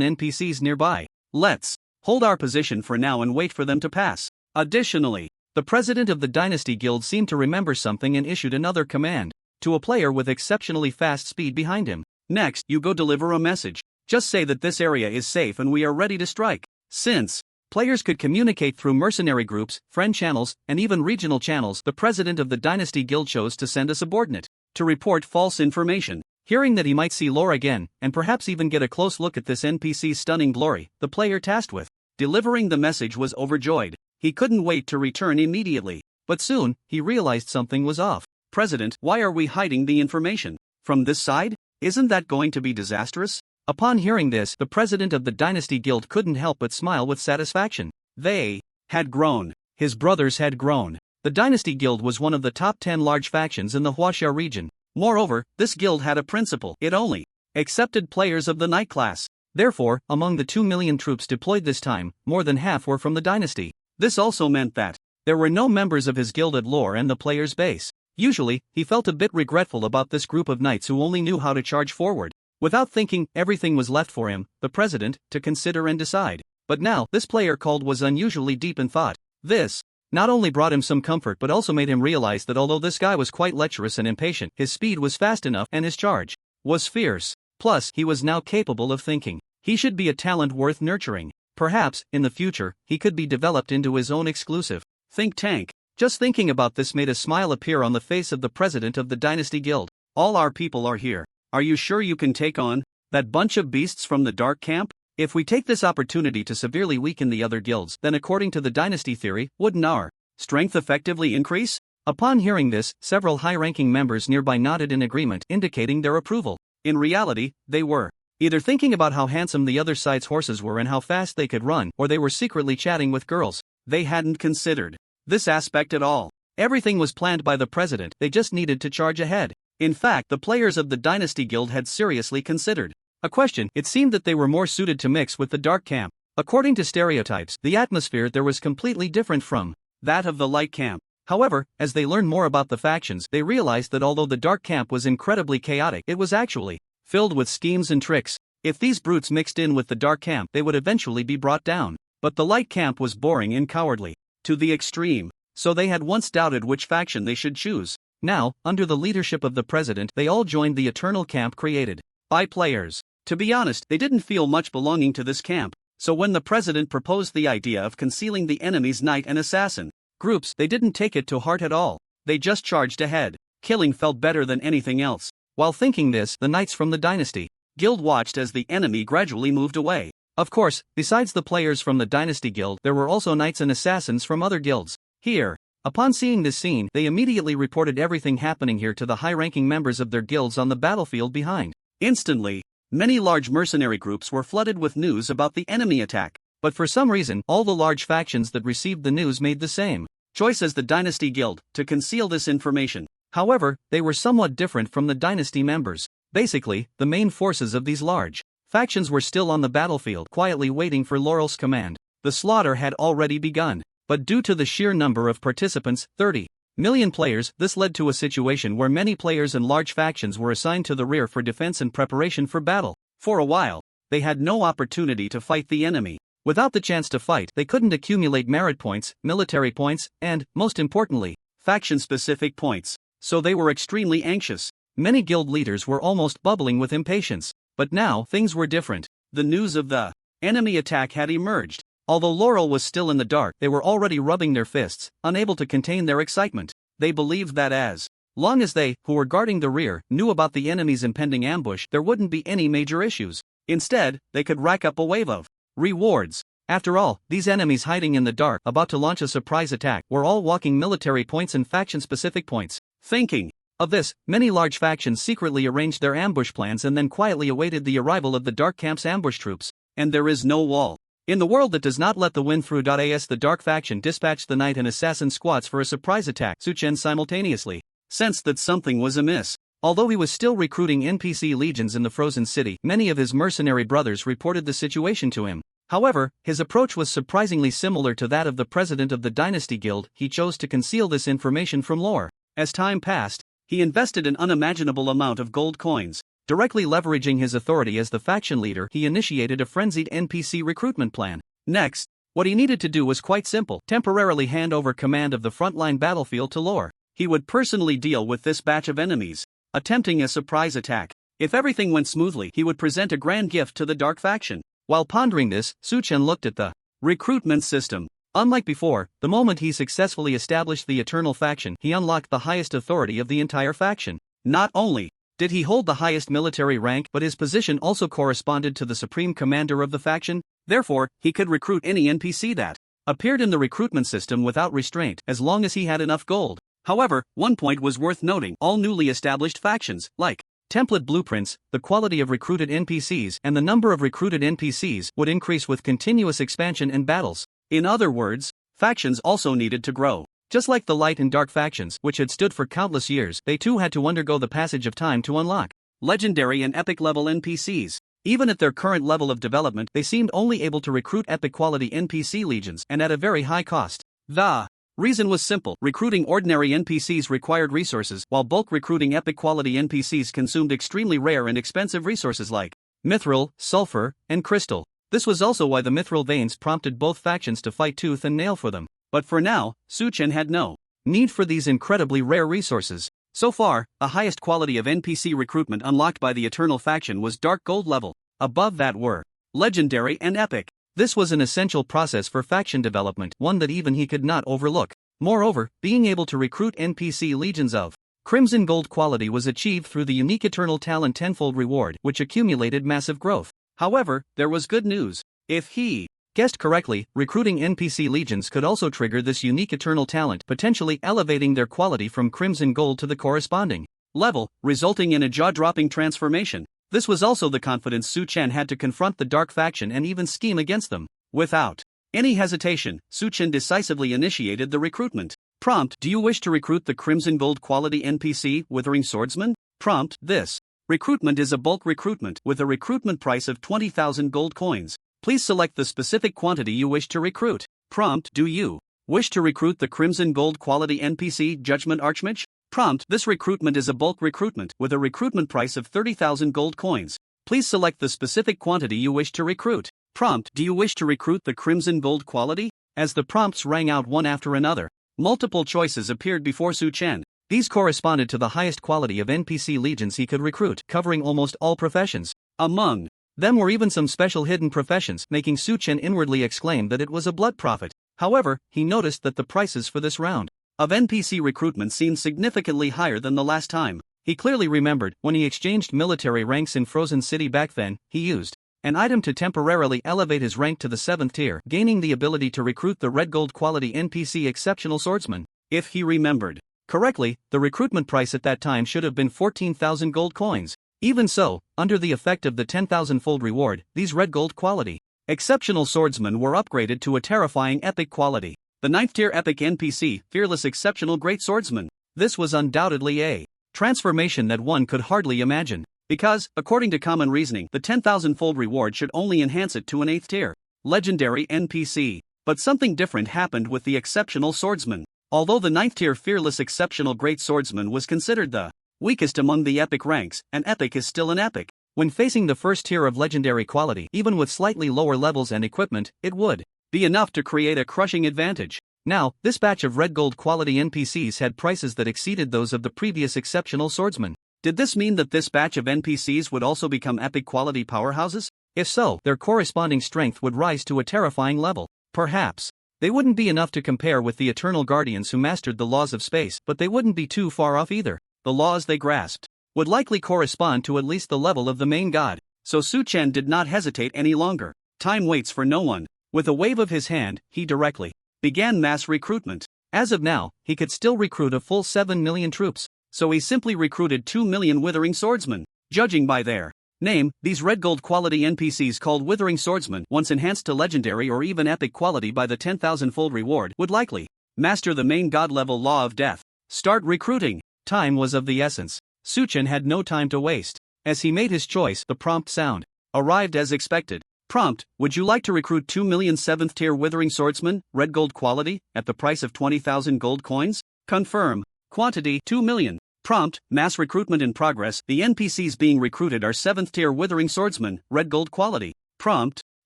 NPCs nearby. Let's hold our position for now and wait for them to pass. Additionally, the president of the Dynasty Guild seemed to remember something and issued another command to a player with exceptionally fast speed behind him. Next, you go deliver a message. Just say that this area is safe and we are ready to strike. Since players could communicate through mercenary groups, friend channels, and even regional channels, the president of the Dynasty Guild chose to send a subordinate to report false information. Hearing that he might see Lore again, and perhaps even get a close look at this NPC's stunning glory, the player tasked with delivering the message was overjoyed. He couldn't wait to return immediately. But soon, he realized something was off. President, why are we hiding the information from this side? Isn't that going to be disastrous? Upon hearing this, the president of the Dynasty Guild couldn't help but smile with satisfaction. They had grown. His brothers had grown. The Dynasty Guild was one of the top 10 large factions in the Huaxia region. Moreover, this guild had a principle: it only accepted players of the Knight class. Therefore, among the 2 million troops deployed this time, more than half were from the Dynasty. This also meant that there were no members of his guild at Lore and the player's base. Usually, he felt a bit regretful about this group of knights who only knew how to charge forward. Without thinking, everything was left for him, the president, to consider and decide. But now, this player called was unusually deep in thought. This not only brought him some comfort but also made him realize that although this guy was quite lecherous and impatient, his speed was fast enough and his charge was fierce. Plus, he was now capable of thinking. He should be a talent worth nurturing. Perhaps, in the future, he could be developed into his own exclusive think tank. Just thinking about this made a smile appear on the face of the president of the Dynasty Guild. All our people are here. Are you sure you can take on that bunch of beasts from the Dark Camp? If we take this opportunity to severely weaken the other guilds, then according to the Dynasty theory, wouldn't our strength effectively increase? Upon hearing this, several high-ranking members nearby nodded in agreement, indicating their approval. In reality, they were either thinking about how handsome the other side's horses were and how fast they could run, or they were secretly chatting with girls. They hadn't considered this aspect at all. Everything was planned by the president, they just needed to charge ahead. In fact, the players of the Dynasty Guild had seriously considered a question. It seemed that they were more suited to mix with the Dark Camp. According to stereotypes, the atmosphere there was completely different from that of the Light Camp. However, as they learned more about the factions, they realized that although the Dark Camp was incredibly chaotic, it was actually filled with schemes and tricks. If these brutes mixed in with the Dark Camp, they would eventually be brought down. But the Light Camp was boring and cowardly to the extreme, so they had once doubted which faction they should choose. Now, under the leadership of the president, they all joined the Eternal Camp created by players. To be honest, they didn't feel much belonging to this camp, so when the president proposed the idea of concealing the enemy's knight and assassin groups, they didn't take it to heart at all. They just charged ahead. Killing felt better than anything else. While thinking this, the knights from the Dynasty Guild watched as the enemy gradually moved away. Of course, besides the players from the Dynasty Guild, there were also knights and assassins from other guilds. Here, upon seeing this scene, they immediately reported everything happening here to the high-ranking members of their guilds on the battlefield behind. Instantly, many large mercenary groups were flooded with news about the enemy attack. But for some reason, all the large factions that received the news made the same choice as the Dynasty Guild, to conceal this information. However, they were somewhat different from the Dynasty members. Basically, the main forces of these large factions were still on the battlefield, quietly waiting for Laurel's command. The slaughter had already begun. But due to the sheer number of participants, 30 million players, this led to a situation where many players and large factions were assigned to the rear for defense and preparation for battle. For a while, they had no opportunity to fight the enemy. Without the chance to fight, they couldn't accumulate merit points, military points, and, most importantly, faction-specific points. So they were extremely anxious. Many guild leaders were almost bubbling with impatience. But now, things were different. The news of the enemy attack had emerged. Although Laurel was still in the dark, they were already rubbing their fists, unable to contain their excitement. They believed that as long as they, who were guarding the rear, knew about the enemy's impending ambush, there wouldn't be any major issues. Instead, they could rack up a wave of rewards. After all, these enemies hiding in the dark, about to launch a surprise attack, were all walking military points and faction-specific points. Thinking of this, many large factions secretly arranged their ambush plans and then quietly awaited the arrival of the Dark Camp's ambush troops. And there is no wall in the world that does not let the wind through. As the Dark faction dispatched the Knight and Assassin squads for a surprise attack, Su Chen simultaneously sensed that something was amiss. Although he was still recruiting NPC legions in the Frozen City, many of his mercenary brothers reported the situation to him. However, his approach was surprisingly similar to that of the president of the Dynasty Guild. He chose to conceal this information from Lore. As time passed, he invested an unimaginable amount of gold coins. Directly leveraging his authority as the faction leader, he initiated a frenzied NPC recruitment plan. Next, what he needed to do was quite simple: temporarily hand over command of the frontline battlefield to Lore. He would personally deal with this batch of enemies, attempting a surprise attack. If everything went smoothly, he would present a grand gift to the Dark faction. While pondering this, Su Chen looked at the recruitment system. Unlike before, the moment he successfully established the Eternal faction, he unlocked the highest authority of the entire faction. Not only did he hold the highest military rank, but his position also corresponded to the supreme commander of the faction. Therefore, he could recruit any NPC that appeared in the recruitment system without restraint, as long as he had enough gold. However, one point was worth noting: all newly established factions, like template blueprints, the quality of recruited NPCs, and the number of recruited NPCs would increase with continuous expansion and battles. In other words, factions also needed to grow. Just like the light and dark factions, which had stood for countless years, they too had to undergo the passage of time to unlock legendary and epic level NPCs. Even at their current level of development, they seemed only able to recruit epic quality NPC legions, and at a very high cost. The reason was simple: recruiting ordinary NPCs required resources, while bulk recruiting epic quality NPCs consumed extremely rare and expensive resources like mithril, sulfur, and crystal. This was also why the mithril veins prompted both factions to fight tooth and nail for them. But for now, Su Chen had no need for these incredibly rare resources. So far, the highest quality of NPC recruitment unlocked by the Eternal faction was Dark Gold level. Above that were legendary and epic. This was an essential process for faction development, one that even he could not overlook. Moreover, being able to recruit NPC legions of Crimson Gold quality was achieved through the unique Eternal Talent tenfold reward, which accumulated massive growth. However, there was good news. If he guessed correctly, recruiting NPC legions could also trigger this unique Eternal Talent, potentially elevating their quality from Crimson Gold to the corresponding level, resulting in a jaw-dropping transformation. This was also the confidence Su Chen had to confront the Dark faction and even scheme against them. Without any hesitation, Su Chen decisively initiated the recruitment. Prompt: do you wish to recruit the Crimson Gold quality NPC, Withering Swordsman? Prompt: this recruitment is a bulk recruitment with a recruitment price of 20,000 gold coins. Please select the specific quantity you wish to recruit. Prompt: do you wish to recruit the Crimson Gold quality NPC, Judgment Archmage? Prompt: this recruitment is a bulk recruitment with a recruitment price of 30,000 gold coins. Please select the specific quantity you wish to recruit. Prompt: do you wish to recruit the Crimson Gold quality? As the prompts rang out one after another, multiple choices appeared before Su Chen. These corresponded to the highest quality of NPC legions he could recruit, covering almost all professions. Among them were even some special hidden professions, making Su Chen inwardly exclaim that it was a blood profit. However, he noticed that the prices for this round of NPC recruitment seemed significantly higher than the last time. He clearly remembered, when he exchanged military ranks in Frozen City back then, he used an item to temporarily elevate his rank to the 7th tier, gaining the ability to recruit the red gold quality NPC Exceptional Swordsman. If he remembered correctly, the recruitment price at that time should have been 14,000 gold coins. Even so, under the effect of the 10,000-fold reward, these red gold quality Exceptional Swordsmen were upgraded to a terrifying epic quality. The 9th tier epic NPC, Fearless Exceptional Great Swordsman. This was undoubtedly a transformation that one could hardly imagine, because, according to common reasoning, the 10,000-fold reward should only enhance it to an 8th tier. Legendary NPC. But something different happened with the Exceptional Swordsman. Although the 9th tier Fearless Exceptional Great Swordsman was considered the weakest among the epic ranks, an epic is still an epic. When facing the first tier of legendary quality, even with slightly lower levels and equipment, it would be enough to create a crushing advantage. Now, this batch of red gold quality NPCs had prices that exceeded those of the previous Exceptional Swordsman. Did this mean that this batch of NPCs would also become epic quality powerhouses? If so, their corresponding strength would rise to a terrifying level. Perhaps they wouldn't be enough to compare with the Eternal Guardians who mastered the laws of space, but they wouldn't be too far off either. The laws they grasped would likely correspond to at least the level of the main god. So Su Chen did not hesitate any longer. Time waits for no one. With a wave of his hand, he directly began mass recruitment. As of now, he could still recruit a full 7 million troops, so he simply recruited 2 million Withering Swordsmen. Judging by their name, these red gold quality NPCs called Withering Swordsmen, once enhanced to legendary or even epic quality by the 10,000-fold reward, would likely master the main god level Law of Death. Start recruiting. Time was of the essence. Su Chen had no time to waste. As he made his choice, the prompt sound arrived as expected. Prompt: would you like to recruit 2 million 7th tier Withering Swordsmen, red gold quality, at the price of 20,000 gold coins? Confirm. Quantity: 2 million. Prompt: mass recruitment in progress. The NPCs being recruited are 7th tier Withering Swordsmen, red gold quality. Prompt: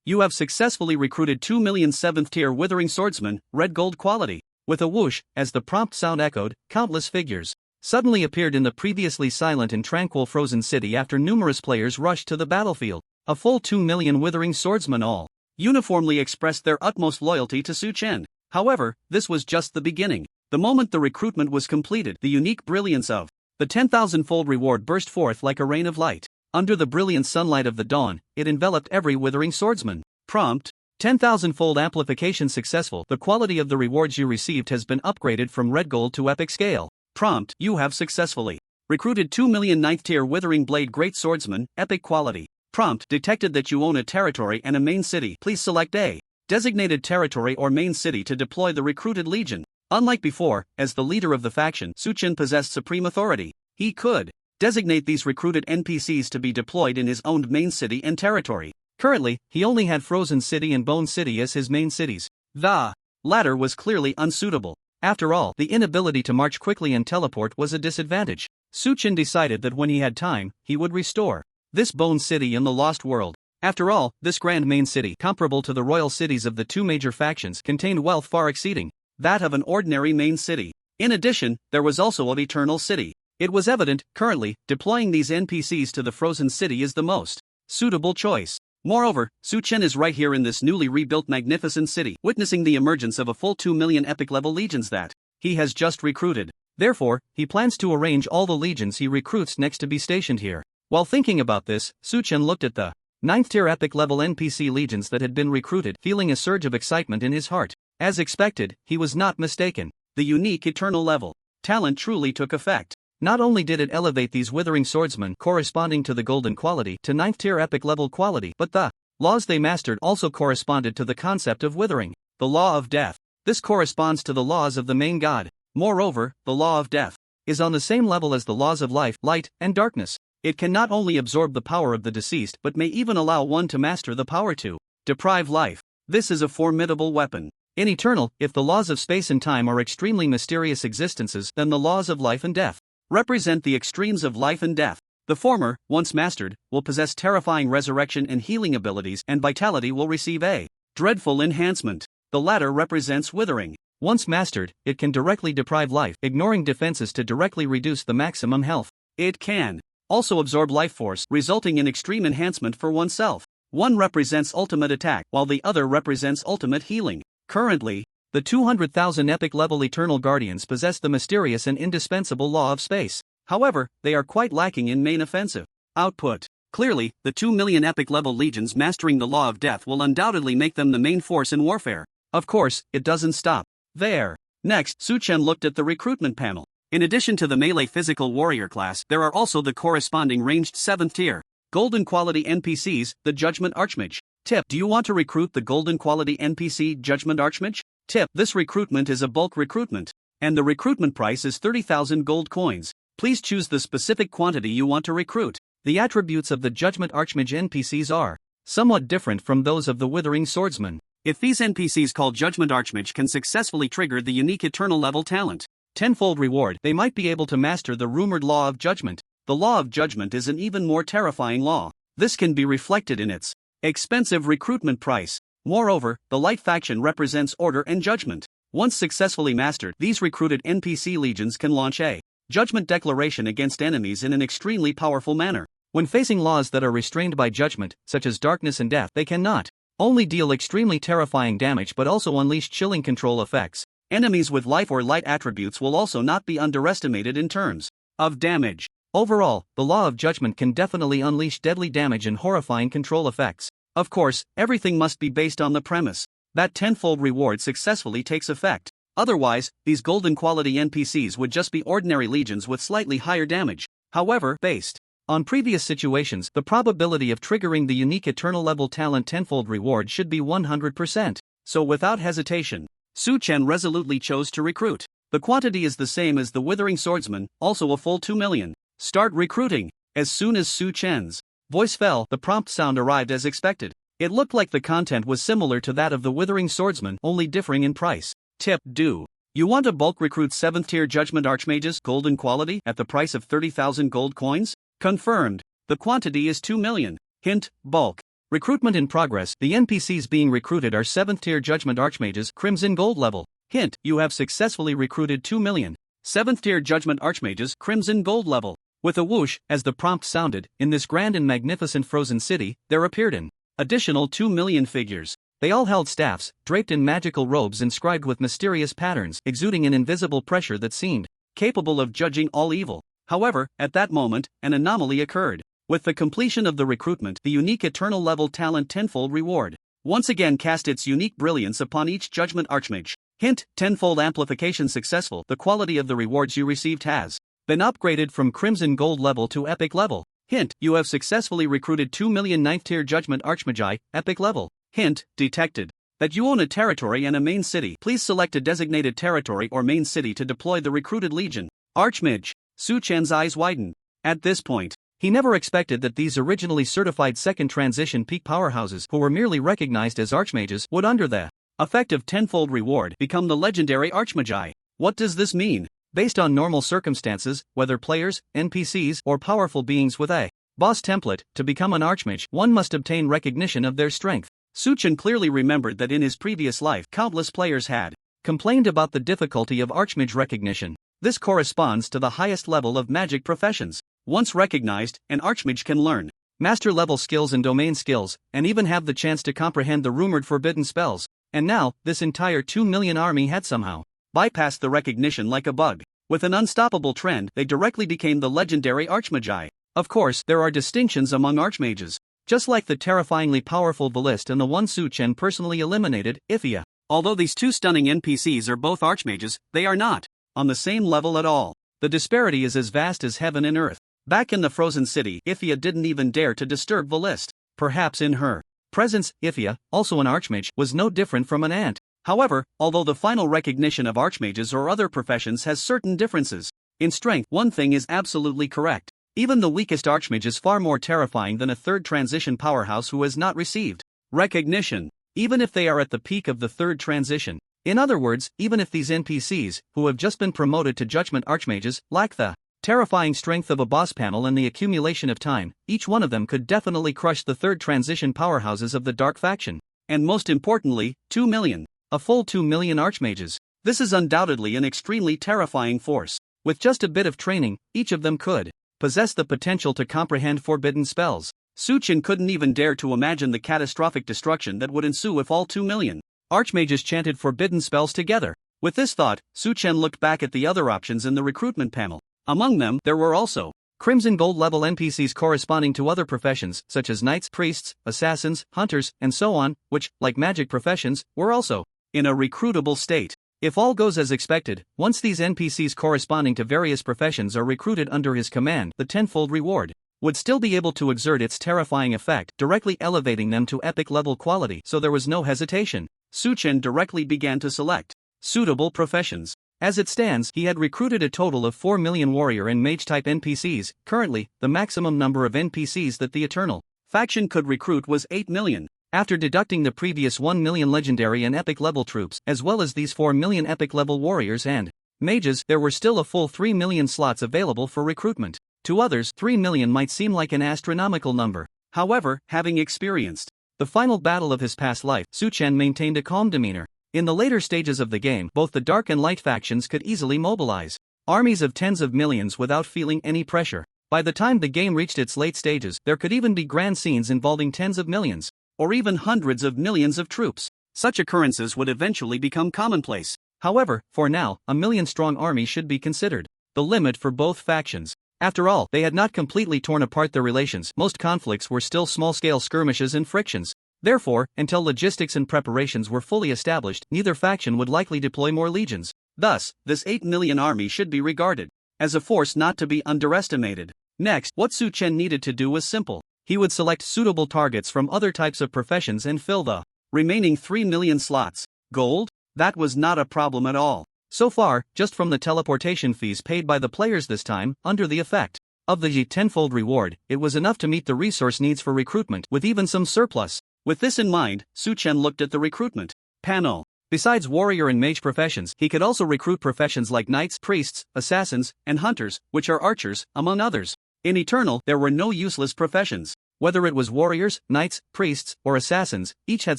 you have successfully recruited 2 million 7th tier Withering Swordsmen, red gold quality. With a whoosh, as the prompt sound echoed, countless figures suddenly appeared in the previously silent and tranquil frozen city after numerous players rushed to the battlefield. A full 2 million Withering Swordsmen all uniformly expressed their utmost loyalty to Su Chen. However, this was just the beginning. The moment the recruitment was completed, the unique brilliance of the 10,000-fold reward burst forth like a rain of light. Under the brilliant sunlight of the dawn, it enveloped every Withering Swordsman. Prompt: 10,000-fold amplification successful. The quality of the rewards you received has been upgraded from red gold to epic scale. Prompt: you have successfully recruited 2 million 9th tier Withering Blade Great Swordsman, epic quality. Prompt: detected that you own a territory and a main city. Please select a designated territory or main city to deploy the recruited legion. Unlike before, as the leader of the faction, Su Chen possessed supreme authority. He could designate these recruited NPCs to be deployed in his owned main city and territory. Currently, he only had Frozen City and Bone City as his main cities. The latter was clearly unsuitable. After all, the inability to march quickly and teleport was a disadvantage. Su Chen decided that when he had time, he would restore this Bone City in the Lost World. After all, this grand main city, comparable to the royal cities of the two major factions, contained wealth far exceeding that of an ordinary main city. In addition, there was also an Eternal City. It was evident, currently, deploying these NPCs to the Frozen City is the most suitable choice. Moreover, Su Chen is right here in this newly rebuilt magnificent city, witnessing the emergence of a full 2 million epic-level legions that he has just recruited. Therefore, he plans to arrange all the legions he recruits next to be stationed here. While thinking about this, Su Chen looked at the 9th tier epic-level NPC legions that had been recruited, feeling a surge of excitement in his heart. As expected, he was not mistaken. The unique eternal level talent truly took effect. Not only did it elevate these Withering Swordsmen corresponding to the golden quality to 9th tier epic level quality, but the laws they mastered also corresponded to the concept of withering, the law of death. This corresponds to the laws of the main god. Moreover, the law of death is on the same level as the laws of life, light, and darkness. It can not only absorb the power of the deceased but may even allow one to master the power to deprive life. This is a formidable weapon. In Eternal, if the laws of space and time are extremely mysterious existences, then the laws of life and death represent the extremes of life and death. The former, once mastered, will possess terrifying resurrection and healing abilities, and vitality will receive a dreadful enhancement. The latter represents withering. Once mastered, it can directly deprive life, ignoring defenses to directly reduce the maximum health. It can also absorb life force, resulting in extreme enhancement for oneself. One represents ultimate attack, while the other represents ultimate healing. Currently, the 200,000 epic-level Eternal Guardians possess the mysterious and indispensable law of space. However, they are quite lacking in main offensive output. Clearly, the 2 million epic-level legions mastering the law of death will undoubtedly make them the main force in warfare. Of course, it doesn't stop there. Next, Su Chen looked at the recruitment panel. In addition to the melee physical warrior class, there are also the corresponding ranged 7th tier golden quality NPCs, the Judgment Archmage. Tip: do you want to recruit the golden quality NPC Judgment Archmage? Tip: this recruitment is a bulk recruitment, and the recruitment price is 30,000 gold coins. Please choose the specific quantity you want to recruit. The attributes of the Judgment Archmage NPCs are somewhat different from those of the Withering Swordsman. If these NPCs called Judgment Archmage can successfully trigger the unique Eternal level talent, tenfold reward, they might be able to master the rumored Law of Judgment. The Law of Judgment is an even more terrifying law. This can be reflected in its expensive recruitment price. Moreover, the Light faction represents order and judgment. Once successfully mastered, these recruited NPC legions can launch a judgment declaration against enemies in an extremely powerful manner. When facing laws that are restrained by judgment, such as darkness and death, they can not only deal extremely terrifying damage but also unleash chilling control effects. Enemies with life or light attributes will also not be underestimated in terms of damage. Overall, the Law of Judgment can definitely unleash deadly damage and horrifying control effects. Of course, everything must be based on the premise that tenfold reward successfully takes effect. Otherwise, these golden quality NPCs would just be ordinary legions with slightly higher damage. However, based on previous situations, the probability of triggering the unique Eternal level talent tenfold reward should be 100%. So without hesitation, Su Chen resolutely chose to recruit. The quantity is the same as the Withering Swordsman, also a full 2 million. Start recruiting. As soon as Su Chen's voice fell, the prompt sound arrived as expected. It looked like the content was similar to that of the Withering Swordsman, only differing in price. Tip: do you want to bulk recruit 7th tier Judgment Archmages golden quality at the price of 30,000 gold coins? Confirmed. The quantity is 2 million. Hint: bulk recruitment in progress. The NPCs being recruited are 7th tier Judgment Archmages Crimson Gold level. Hint: you have successfully recruited 2 million 7th tier Judgment Archmages Crimson Gold level. With a whoosh, as the prompt sounded, in this grand and magnificent frozen city, there appeared an additional 2 million figures. They all held staffs, draped in magical robes inscribed with mysterious patterns, exuding an invisible pressure that seemed capable of judging all evil. However, at that moment, an anomaly occurred. With the completion of the recruitment, the unique Eternal level talent tenfold reward once again cast its unique brilliance upon each Judgment Archmage. Hint: tenfold amplification successful. The quality of the rewards you received has been upgraded from Crimson Gold level to Epic level. Hint: you have successfully recruited 2 million 9th tier Judgment Archmagi, Epic level. Hint: detected that you own a territory and a main city. Please select a designated territory or main city to deploy the recruited legion. Archmage. Su Chen's eyes widened. At this point, he never expected that these originally certified second transition peak powerhouses who were merely recognized as Archmages would, under the effect of tenfold reward, become the legendary Archmagi. What does this mean? Based on normal circumstances, whether players, NPCs, or powerful beings with a boss template, to become an Archmage, one must obtain recognition of their strength. Su Chen clearly remembered that in his previous life, countless players had complained about the difficulty of Archmage recognition. This corresponds to the highest level of magic professions. Once recognized, an Archmage can learn master level skills and domain skills, and even have the chance to comprehend the rumored forbidden spells. And now, this entire 2 million army had somehow bypassed the recognition like a bug. With an unstoppable trend, they directly became the legendary Archmagi. Of course, there are distinctions among Archmages. Just like the terrifyingly powerful Ballist and the one Su Chen personally eliminated, Ifia. Although these two stunning NPCs are both Archmages, they are not on the same level at all. The disparity is as vast as heaven and earth. Back in the frozen city, Ifia didn't even dare to disturb Ballist. Perhaps in her presence, Ifia, also an Archmage, was no different from an ant. However, although the final recognition of Archmages or other professions has certain differences in strength, one thing is absolutely correct. Even the weakest Archmage is far more terrifying than a third transition powerhouse who has not received recognition, even if they are at the peak of the third transition. In other words, even if these NPCs, who have just been promoted to Judgment Archmages, lack the terrifying strength of a boss panel and the accumulation of time, each one of them could definitely crush the third transition powerhouses of the Dark faction. And most importantly, 2 million. A full 2 million Archmages. This is undoubtedly an extremely terrifying force. With just a bit of training, each of them could possess the potential to comprehend forbidden spells. Su Chen couldn't even dare to imagine the catastrophic destruction that would ensue if all 2 million Archmages chanted forbidden spells together. With this thought, Su Chen looked back at the other options in the recruitment panel. Among them, there were also Crimson Gold level NPCs corresponding to other professions, such as knights, priests, assassins, hunters, and so on, which, like magic professions, were also in a recruitable state. If all goes as expected, once these NPCs corresponding to various professions are recruited under his command, the tenfold reward would still be able to exert its terrifying effect, directly elevating them to epic level quality. So there was no hesitation. Su Chen directly began to select suitable professions. As it stands, he had recruited a total of 4 million warrior and mage type NPCs. Currently, the maximum number of NPCs that the Eternal faction could recruit was 8 million. After deducting the previous 1 million legendary and epic level troops, as well as these 4 million epic level warriors and mages, there were still a full 3 million slots available for recruitment. To others, 3 million might seem like an astronomical number. However, having experienced the final battle of his past life, Su Chen maintained a calm demeanor. In the later stages of the game, both the dark and light factions could easily mobilize armies of tens of millions without feeling any pressure. By the time the game reached its late stages, there could even be grand scenes involving tens of millions, or even hundreds of millions of troops. Such occurrences would eventually become commonplace. However, for now, a million-strong army should be considered the limit for both factions. After all, they had not completely torn apart their relations. Most conflicts were still small-scale skirmishes and frictions. Therefore, until logistics and preparations were fully established, neither faction would likely deploy more legions. Thus, this 8 million army should be regarded as a force not to be underestimated. Next, what Su Chen needed to do was simple. He would select suitable targets from other types of professions and fill the remaining 3 million slots. Gold? That was not a problem at all. So far, just from the teleportation fees paid by the players this time, under the effect of the tenfold reward, it was enough to meet the resource needs for recruitment, with even some surplus. With this in mind, Su Chen looked at the recruitment panel. Besides warrior and mage professions, he could also recruit professions like knights, priests, assassins, and hunters, which are archers, among others. In Eternal, there were no useless professions. Whether it was warriors, knights, priests, or assassins, each had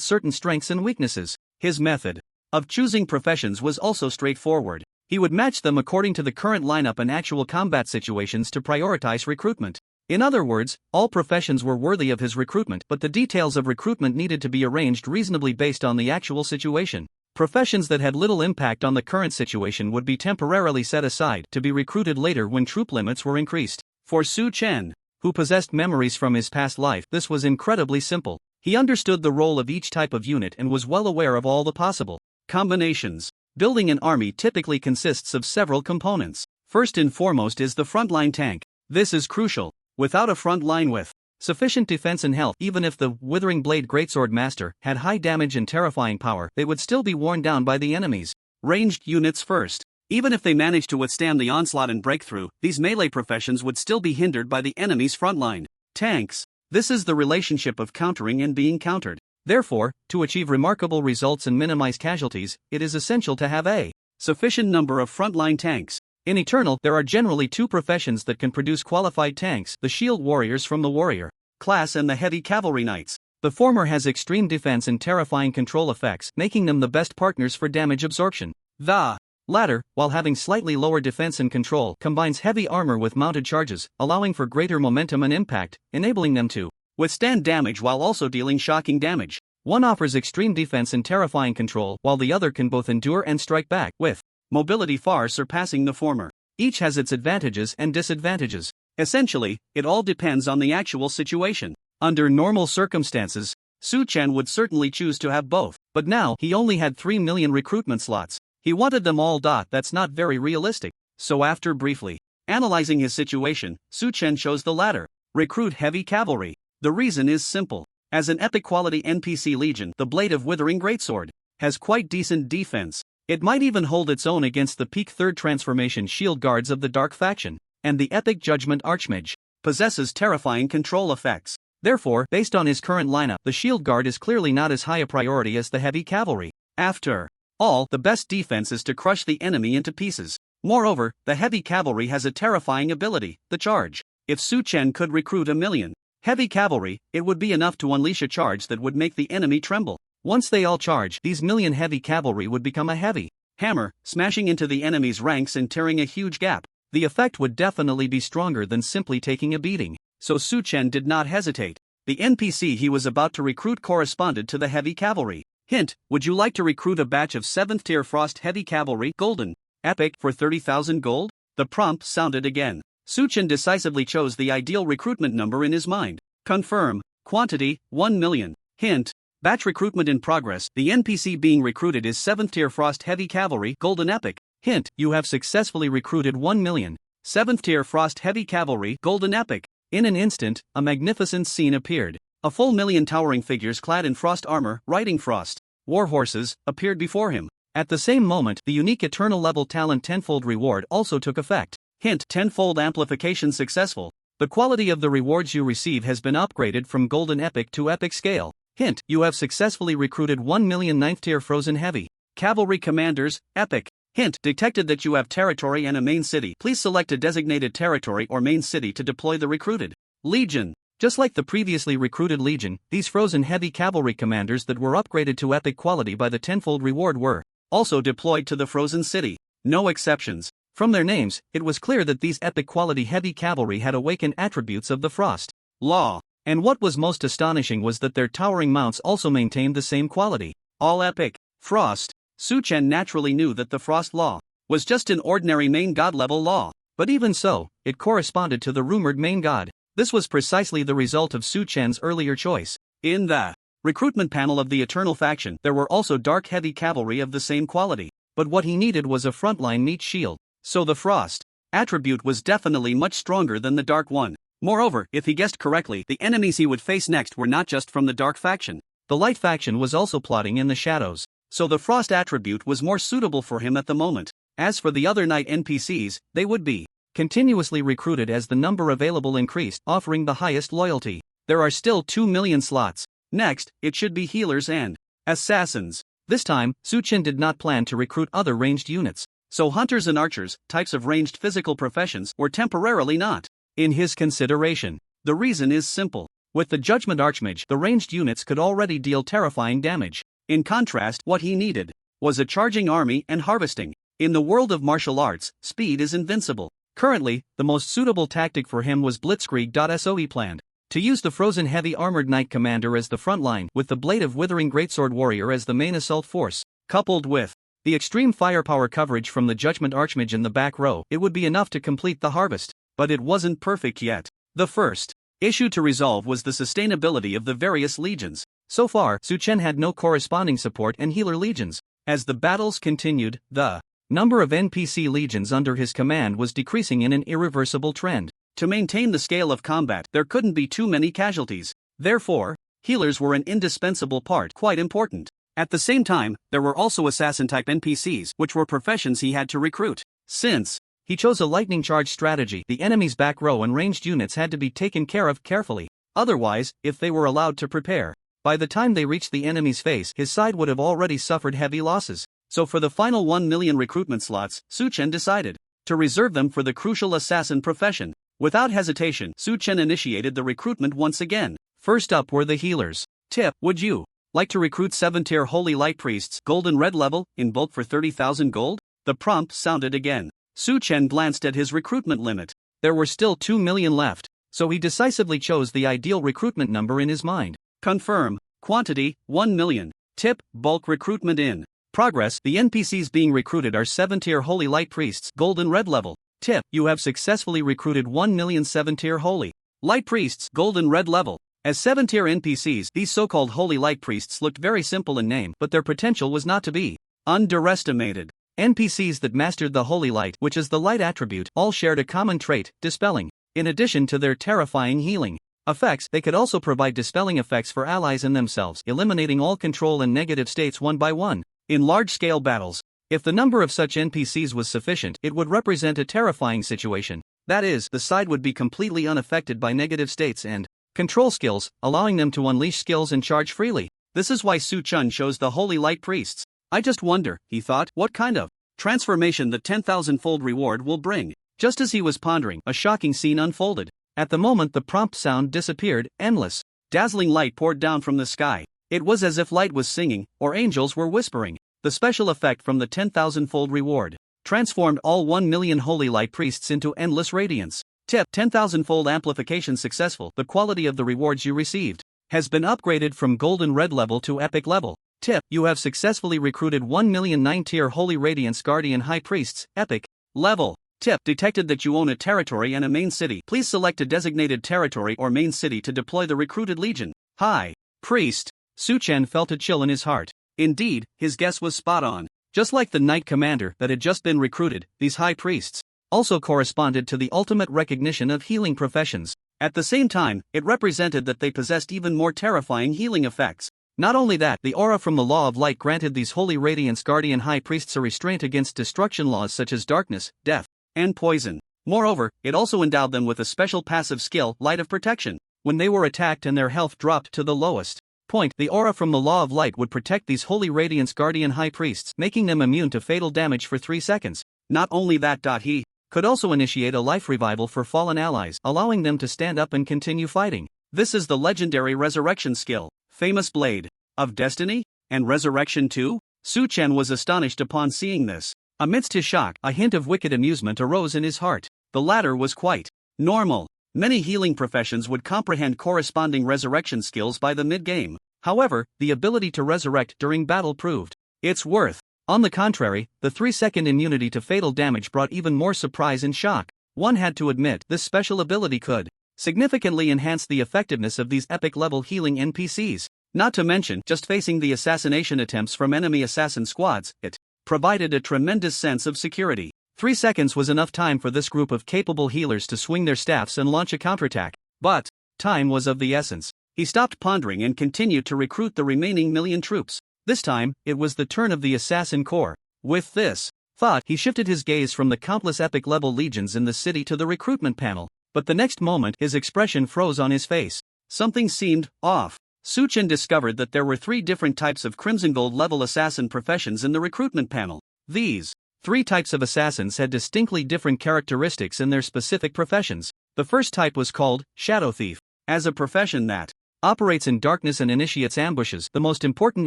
certain strengths and weaknesses. His method of choosing professions was also straightforward. He would match them according to the current lineup and actual combat situations to prioritize recruitment. In other words, all professions were worthy of his recruitment, but the details of recruitment needed to be arranged reasonably based on the actual situation. Professions that had little impact on the current situation would be temporarily set aside to be recruited later when troop limits were increased. For Su Chen, who possessed memories from his past life, this was incredibly simple. He understood the role of each type of unit and was well aware of all the possible combinations. Building an army typically consists of several components. First and foremost is the frontline tank. This is crucial. Without a front line with sufficient defense and health, even if the Withering Blade Greatsword Master had high damage and terrifying power, they would still be worn down by the enemies. Ranged units first. Even if they managed to withstand the onslaught and breakthrough, these melee professions would still be hindered by the enemy's frontline. Tanks. This is the relationship of countering and being countered. Therefore, to achieve remarkable results and minimize casualties, it is essential to have a sufficient number of frontline tanks. In Eternal, there are generally two professions that can produce qualified tanks: the shield warriors from the warrior class and the heavy cavalry knights. The former has extreme defense and terrifying control effects, making them the best partners for damage absorption. The latter, while having slightly lower defense and control, combines heavy armor with mounted charges, allowing for greater momentum and impact, enabling them to withstand damage while also dealing shocking damage. One offers extreme defense and terrifying control, while the other can both endure and strike back, with mobility far surpassing the former. Each has its advantages and disadvantages. Essentially, it all depends on the actual situation. Under normal circumstances, Su Chen would certainly choose to have both, but now he only had 3 million recruitment slots. He wanted them all. That's not very realistic. So after briefly analyzing his situation, Su Chen chose the latter. Recruit heavy cavalry. The reason is simple. As an epic quality NPC legion, the Blade of Withering Greatsword has quite decent defense. It might even hold its own against the peak 3rd transformation shield guards of the Dark faction, and the epic Judgment Archmage possesses terrifying control effects. Therefore, based on his current lineup, the shield guard is clearly not as high a priority as the heavy cavalry. After all, the best defense is to crush the enemy into pieces. Moreover, the heavy cavalry has a terrifying ability, the charge. If Su Chen could recruit 1 million heavy cavalry, it would be enough to unleash a charge that would make the enemy tremble. Once they all charge, these million heavy cavalry would become a heavy hammer, smashing into the enemy's ranks and tearing a huge gap. The effect would definitely be stronger than simply taking a beating. So Su Chen did not hesitate. The NPC he was about to recruit corresponded to the heavy cavalry. Hint: would you like to recruit a batch of 7th tier Frost heavy cavalry, golden, epic, for 30,000 gold? The prompt sounded again. Su Chen decisively chose the ideal recruitment number in his mind. Confirm. Quantity: 1 million. Hint: batch recruitment in progress. The NPC being recruited is 7th tier Frost heavy cavalry, golden epic. Hint: you have successfully recruited 1 million 7th tier Frost heavy cavalry, golden epic. In an instant, a magnificent scene appeared. A full million towering figures clad in frost armor, riding frost warhorses, appeared before him. At the same moment, the unique Eternal level talent tenfold reward also took effect. Hint: tenfold amplification successful. The quality of the rewards you receive has been upgraded from Golden Epic to Epic Scale. Hint, you have successfully recruited 1 million 9th tier Frozen Heavy Cavalry Commanders, Epic. Hint, detected that you have territory and a main city. Please select a designated territory or main city to deploy the recruited Legion. Just like the previously recruited Legion, these Frozen Heavy Cavalry Commanders that were upgraded to Epic quality by the tenfold reward were also deployed to the Frozen City. No exceptions. From their names, it was clear that these Epic quality heavy cavalry had awakened attributes of the Frost Law. And what was most astonishing was that their towering mounts also maintained the same quality. All Epic Frost. Su Chen naturally knew that the Frost Law was just an ordinary main god level law, but even so, it corresponded to the rumored main god. This was precisely the result of Su Chen's earlier choice. In the recruitment panel of the Eternal faction, there were also dark heavy cavalry of the same quality, but what he needed was a frontline meat shield, so the Frost attribute was definitely much stronger than the dark one. Moreover, if he guessed correctly, the enemies he would face next were not just from the dark faction. The light faction was also plotting in the shadows, so the Frost attribute was more suitable for him at the moment. As for the other night NPCs, they would be continuously recruited as the number available increased, offering the highest loyalty. There are still 2 million slots. Next, it should be healers and assassins. This time, Su Chen did not plan to recruit other ranged units, so hunters and archers, types of ranged physical professions, were temporarily not in his consideration. The reason is simple. With the Judgment Archmage, the ranged units could already deal terrifying damage. In contrast, what he needed was a charging army and harvesting. In the world of martial arts, speed is invincible. Currently, the most suitable tactic for him was Blitzkrieg.SOE planned. To use the Frozen Heavy Armored Knight Commander as the front line, with the Blade of Withering Greatsword Warrior as the main assault force, coupled with the extreme firepower coverage from the Judgment Archmage in the back row, it would be enough to complete the harvest. But it wasn't perfect yet. The first issue to resolve was the sustainability of the various legions. So far, Su Chen had no corresponding support and healer legions. As the battles continued, the number of NPC legions under his command was decreasing in an irreversible trend. To maintain the scale of combat, there couldn't be too many casualties. Therefore, healers were an indispensable part, quite important. At the same time, there were also assassin-type NPCs, which were professions he had to recruit. Since he chose a lightning charge strategy, the enemy's back row and ranged units had to be taken care of carefully. Otherwise, if they were allowed to prepare, by the time they reached the enemy's face, his side would have already suffered heavy losses. So for the final 1 million recruitment slots, Su Chen decided to reserve them for the crucial assassin profession. Without hesitation, Su Chen initiated the recruitment once again. First up were the healers. Tip: would you like to recruit 7-tier Holy Light Priests, Golden Red level, in bulk for 30,000 gold? The prompt sounded again. Su Chen glanced at his recruitment limit. There were still 2 million left, so he decisively chose the ideal recruitment number in his mind. Confirm. Quantity: 1 million. Tip: bulk recruitment in progress. The NPCs being recruited are 7-tier Holy Light Priests, Golden Red level. Tip: you have successfully recruited 1 million 7-tier Holy Light Priests, Golden Red level. As 7-tier NPCs, these so-called Holy Light Priests looked very simple in name, but their potential was not to be underestimated. NPCs that mastered the Holy Light, which is the light attribute, all shared a common trait: dispelling. In addition to their terrifying healing effects, they could also provide dispelling effects for allies and themselves, eliminating all control and negative states one by one. In large-scale battles, if the number of such NPCs was sufficient, it would represent a terrifying situation. That is, the side would be completely unaffected by negative states and control skills, allowing them to unleash skills and charge freely. This is why Su Chen chose the Holy Light Priests. I just wonder, he thought, what kind of transformation the 10,000-fold reward will bring. Just as he was pondering, a shocking scene unfolded. At the moment the prompt sound disappeared, endless, dazzling light poured down from the sky. It was as if light was singing, or angels were whispering. The special effect from the 10,000-fold reward transformed all 1 million Holy Light Priests into endless radiance. Tip: 10,000-fold amplification successful. The quality of the rewards you received has been upgraded from Golden Red level to Epic level. Tip: you have successfully recruited 1 million 9-tier Holy Radiance Guardian High Priests, Epic level. Tip: detected that you own a territory and a main city. Please select a designated territory or main city to deploy the recruited legion. High Priest. Su Chen felt a chill in his heart. Indeed, his guess was spot on. Just like the Knight Commander that had just been recruited, these High Priests also corresponded to the ultimate recognition of healing professions. At the same time, it represented that they possessed even more terrifying healing effects. Not only that, the aura from the Law of Light granted these Holy Radiance Guardian High Priests a restraint against destruction laws such as darkness, death, and poison. Moreover, it also endowed them with a special passive skill, Light of Protection. When they were attacked and their health dropped to the lowest point, the aura from the Law of Light would protect these Holy Radiance Guardian High Priests, making them immune to fatal damage for 3 seconds. Not only that, he could also initiate a life revival for fallen allies, allowing them to stand up and continue fighting. This is the legendary Resurrection skill, Famous Blade of Destiny, and Resurrection 2? Su Chen was astonished upon seeing this. Amidst his shock, a hint of wicked amusement arose in his heart. The latter was quite normal. Many healing professions would comprehend corresponding resurrection skills by the mid-game. However, the ability to resurrect during battle proved its worth. On the contrary, the 3-second immunity to fatal damage brought even more surprise and shock. One had to admit this special ability could significantly enhance the effectiveness of these epic-level healing NPCs. Not to mention, just facing the assassination attempts from enemy assassin squads, it provided a tremendous sense of security. 3 seconds was enough time for this group of capable healers to swing their staffs and launch a counterattack. But time was of the essence. He stopped pondering and continued to recruit the remaining 1,000,000 troops. This time, it was the turn of the Assassin Corps. With this thought, he shifted his gaze from the countless epic-level legions in the city to the recruitment panel. But the next moment, his expression froze on his face. Something seemed off. Su Chen discovered that there were 3 different types of Crimson Gold level assassin professions in the recruitment panel. These 3 types of assassins had distinctly different characteristics in their specific professions. The first type was called Shadow Thief. As a profession that operates in darkness and initiates ambushes, the most important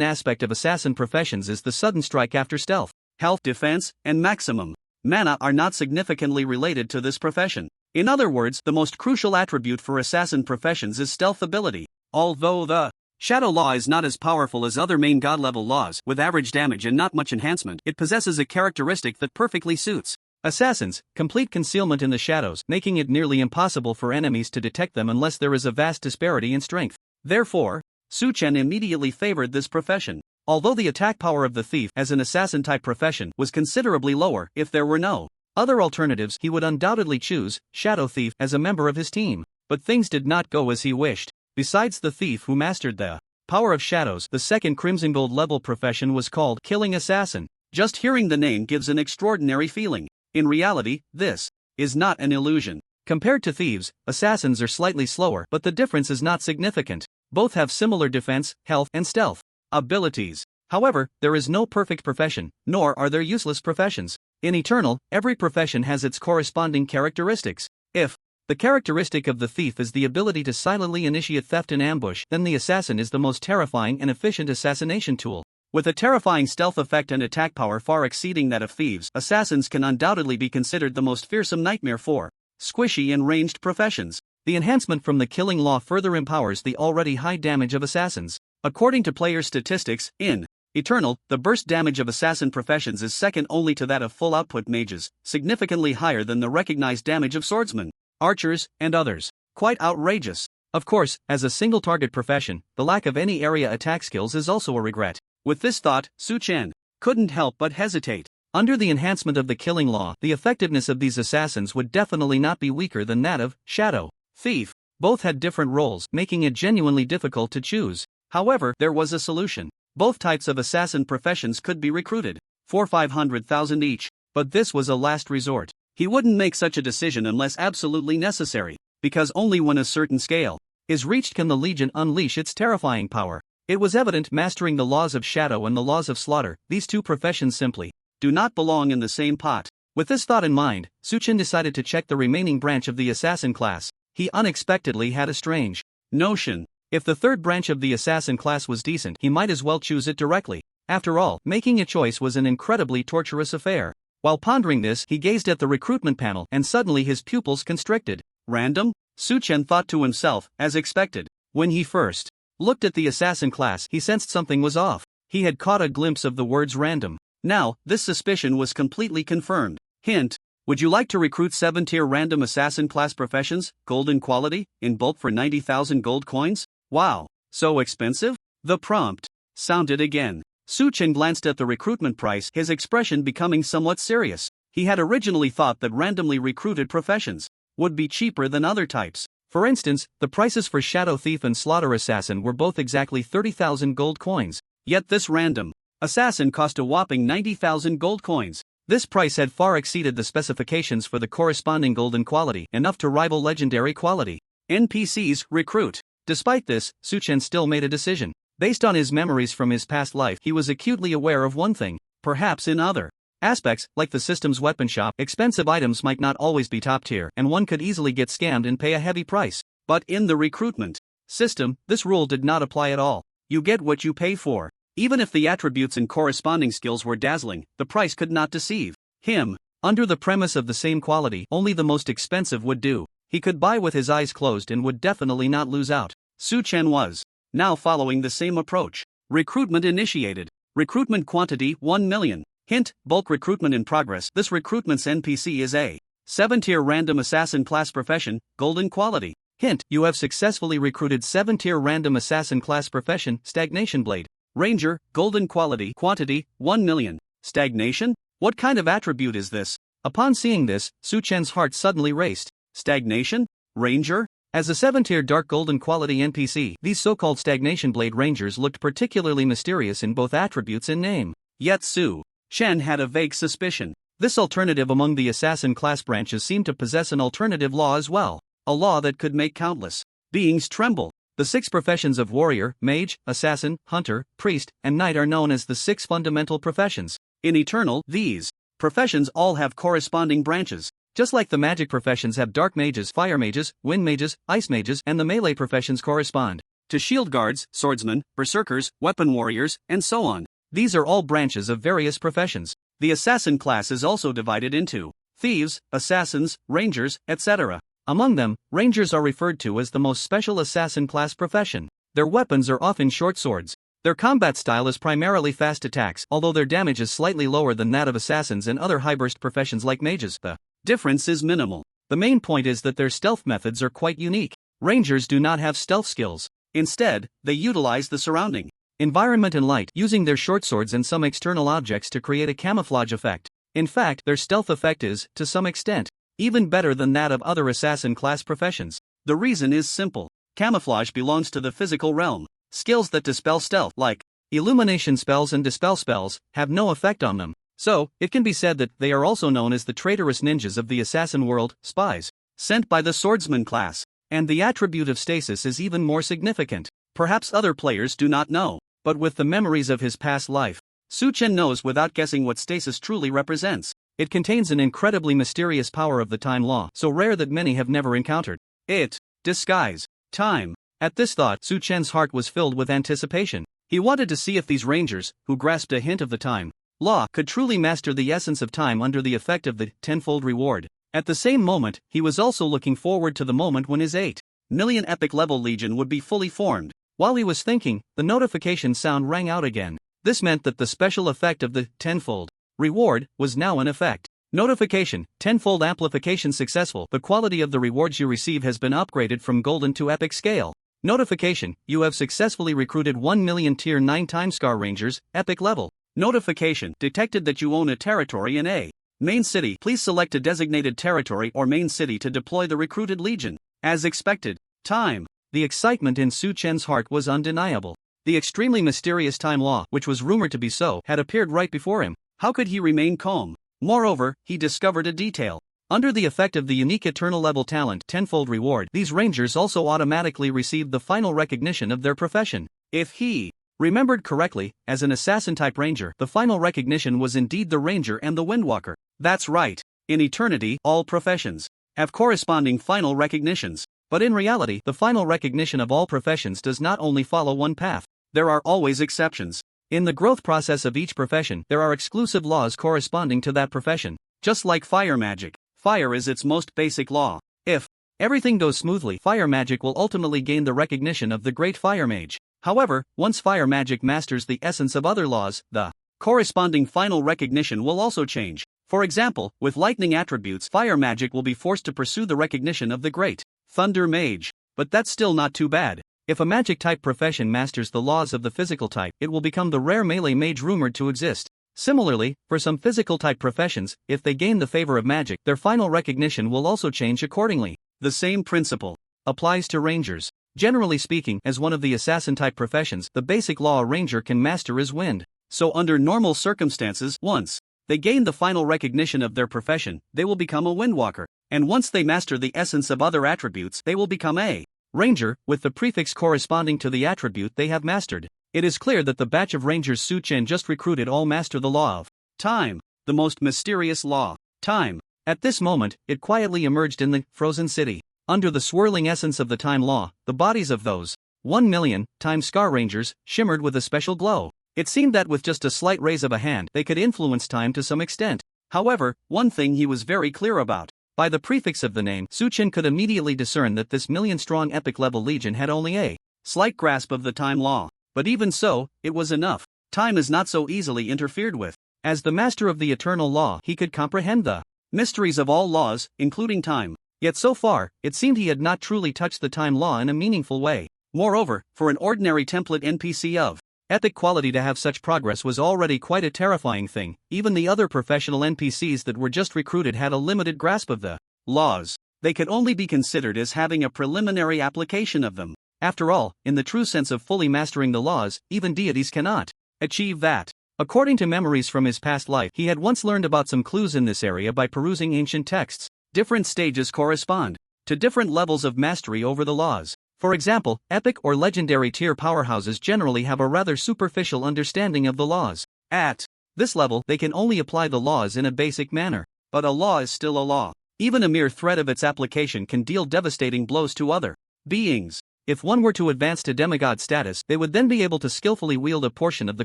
aspect of assassin professions is the sudden strike after stealth. Health, defense, and maximum mana are not significantly related to this profession. In other words, the most crucial attribute for assassin professions is stealth ability. Although the Shadow Law is not as powerful as other main god-level laws, with average damage and not much enhancement, it possesses a characteristic that perfectly suits assassins: complete concealment in the shadows, making it nearly impossible for enemies to detect them unless there is a vast disparity in strength. Therefore, Su Chen immediately favored this profession. Although the attack power of the thief as an assassin-type profession was considerably lower, if there were no other alternatives, he would undoubtedly choose Shadow Thief as a member of his team. But things did not go as he wished. Besides the thief who mastered the power of shadows, the second Crimson Gold level profession was called Killing Assassin. Just hearing the name gives an extraordinary feeling. In reality, this is not an illusion. Compared to thieves, assassins are slightly slower, but the difference is not significant. Both have similar defense, health, and stealth abilities. However, there is no perfect profession, nor are there useless professions. In Eternal, every profession has its corresponding characteristics. If the characteristic of the thief is the ability to silently initiate theft and ambush, then the assassin is the most terrifying and efficient assassination tool. With a terrifying stealth effect and attack power far exceeding that of thieves, assassins can undoubtedly be considered the most fearsome nightmare for squishy and ranged professions. The enhancement from the Killing Law further empowers the already high damage of assassins. According to player statistics, in Eternal, the burst damage of assassin professions is second only to that of full output mages, significantly higher than the recognized damage of swordsmen, archers, and others. Quite outrageous. Of course, as a single target profession, the lack of any area attack skills is also a regret. With this thought, Su Chen couldn't help but hesitate. Under the enhancement of the Killing Law, the effectiveness of these assassins would definitely not be weaker than that of Shadow Thief. Both had different roles, making it genuinely difficult to choose. However, there was a solution. Both types of assassin professions could be recruited for 500,000 each, but this was a last resort. He wouldn't make such a decision unless absolutely necessary, because only when a certain scale is reached can the Legion unleash its terrifying power. It was evident, mastering the laws of shadow and the laws of slaughter, these two professions simply do not belong in the same pot. With this thought in mind, Su Chen decided to check the remaining branch of the assassin class. He unexpectedly had a strange notion. If the third branch of the assassin class was decent, he might as well choose it directly. After all, making a choice was an incredibly torturous affair. While pondering this, he gazed at the recruitment panel, and suddenly his pupils constricted. Random? Su Chen thought to himself, as expected. When he first looked at the assassin class, he sensed something was off. He had caught a glimpse of the words random. Now, this suspicion was completely confirmed. Hint: would you like to recruit 7-tier random assassin class professions, golden quality, in bulk for 90,000 gold coins? Wow, so expensive? The prompt sounded again. Su Chen glanced at the recruitment price, his expression becoming somewhat serious. He had originally thought that randomly recruited professions would be cheaper than other types. For instance, the prices for Shadow Thief and Slaughter Assassin were both exactly 30,000 gold coins. Yet this random assassin cost a whopping 90,000 gold coins. This price had far exceeded the specifications for the corresponding golden quality, enough to rival legendary quality. NPCs recruit. Despite this, Suchen still made a decision. Based on his memories from his past life, he was acutely aware of one thing. Perhaps in other aspects, like the system's weapon shop, expensive items might not always be top tier, and one could easily get scammed and pay a heavy price. But in the recruitment system, this rule did not apply at all. You get what you pay for. Even if the attributes and corresponding skills were dazzling, the price could not deceive him. Under the premise of the same quality, only the most expensive would do. He could buy with his eyes closed and would definitely not lose out. Suchen was now following the same approach. Recruitment initiated. Recruitment quantity 1 million. Hint, bulk recruitment in progress. This recruitment's NPC is a 7-tier random assassin class profession, golden quality. Hint, you have successfully recruited 7-tier random assassin class profession, stagnation blade. Ranger, golden quality, quantity 1 million. Stagnation? What kind of attribute is this? Upon seeing this, Suchen's heart suddenly raced. Stagnation? Ranger? As a 7-tier dark golden quality NPC, these so-called stagnation blade rangers looked particularly mysterious in both attributes and name. Yet Su Chen had a vague suspicion. This alternative among the assassin class branches seemed to possess an alternative law as well. A law that could make countless beings tremble. The 6 professions of warrior, mage, assassin, hunter, priest, and knight are known as the 6 fundamental professions. In Eternal, these professions all have corresponding branches. Just like the magic professions have dark mages, fire mages, wind mages, ice mages, and the melee professions correspond to shield guards, swordsmen, berserkers, weapon warriors, and so on. These are all branches of various professions. The assassin class is also divided into thieves, assassins, rangers, etc. Among them, rangers are referred to as the most special assassin class profession. Their weapons are often short swords. Their combat style is primarily fast attacks, although their damage is slightly lower than that of assassins and other high-burst professions like mages. The difference is minimal. The main point is that their stealth methods are quite unique. Rangers do not have stealth skills. Instead, they utilize the surrounding environment and light, using their short swords and some external objects to create a camouflage effect. In fact, their stealth effect is, to some extent, even better than that of other assassin class professions. The reason is simple. Camouflage belongs to the physical realm. Skills that dispel stealth, like illumination spells and dispel spells, have no effect on them. So, it can be said that they are also known as the traitorous ninjas of the assassin world, spies, sent by the swordsman class. And the attribute of stasis is even more significant. Perhaps other players do not know, but with the memories of his past life, Suchen knows without guessing what stasis truly represents. It contains an incredibly mysterious power of the time law, so rare that many have never encountered it. Disguise. Time. At this thought, Suchen's heart was filled with anticipation. He wanted to see if these rangers, who grasped a hint of the time law, could truly master the essence of time under the effect of the tenfold reward. At the same moment, he was also looking forward to the moment when his 8 million epic level legion would be fully formed. While he was thinking, the notification sound rang out again. This meant that the special effect of the tenfold reward was now in effect. Notification: tenfold amplification successful. The quality of the rewards you receive has been upgraded from golden to epic scale. Notification: you have successfully recruited 1 million tier 9 Timescar Rangers, epic level. Notification: detected that you own a territory in a main city. Please select a designated territory or main city to deploy the recruited legion. As expected. Time. The excitement in Suchen's heart was undeniable. The extremely mysterious time law, which was rumored to be so, had appeared right before him. How could he remain calm? Moreover, he discovered a detail. Under the effect of the unique eternal level talent, tenfold reward, these rangers also automatically received the final recognition of their profession. If he remembered correctly, as an assassin-type ranger, the final recognition was indeed the ranger and the windwalker. That's right. In eternity, all professions have corresponding final recognitions. But in reality, the final recognition of all professions does not only follow one path. There are always exceptions. In the growth process of each profession, there are exclusive laws corresponding to that profession. Just like fire magic, fire is its most basic law. If everything goes smoothly, fire magic will ultimately gain the recognition of the great fire mage. However, once fire magic masters the essence of other laws, the corresponding final recognition will also change. For example, with lightning attributes, fire magic will be forced to pursue the recognition of the great thunder mage. But that's still not too bad. If a magic-type profession masters the laws of the physical type, it will become the rare melee mage rumored to exist. Similarly, for some physical-type professions, if they gain the favor of magic, their final recognition will also change accordingly. The same principle applies to rangers. Generally speaking, as one of the assassin-type professions, the basic law a ranger can master is wind. So under normal circumstances, once they gain the final recognition of their profession, they will become a windwalker. And once they master the essence of other attributes, they will become a ranger, with the prefix corresponding to the attribute they have mastered. It is clear that the batch of rangers Su-chen just recruited all master the law of time, the most mysterious law, time. At this moment, it quietly emerged in the frozen city. Under the swirling essence of the time law, the bodies of those 1,000,000 time Scar Rangers shimmered with a special glow. It seemed that with just a slight raise of a hand, they could influence time to some extent. However, one thing he was very clear about. By the prefix of the name, Su-chen could immediately discern that this million-strong epic-level legion had only a slight grasp of the time law. But even so, it was enough. Time is not so easily interfered with. As the master of the eternal law, he could comprehend the mysteries of all laws, including time. Yet so far, it seemed he had not truly touched the time law in a meaningful way. Moreover, for an ordinary template NPC of epic quality to have such progress was already quite a terrifying thing. Even the other professional NPCs that were just recruited had a limited grasp of the laws. They could only be considered as having a preliminary application of them. After all, in the true sense of fully mastering the laws, even deities cannot achieve that. According to memories from his past life, he had once learned about some clues in this area by perusing ancient texts. Different stages correspond to different levels of mastery over the laws. For example, epic or legendary tier powerhouses generally have a rather superficial understanding of the laws. At this level, they can only apply the laws in a basic manner. But a law is still a law. Even a mere threat of its application can deal devastating blows to other beings. If one were to advance to demigod status, they would then be able to skillfully wield a portion of the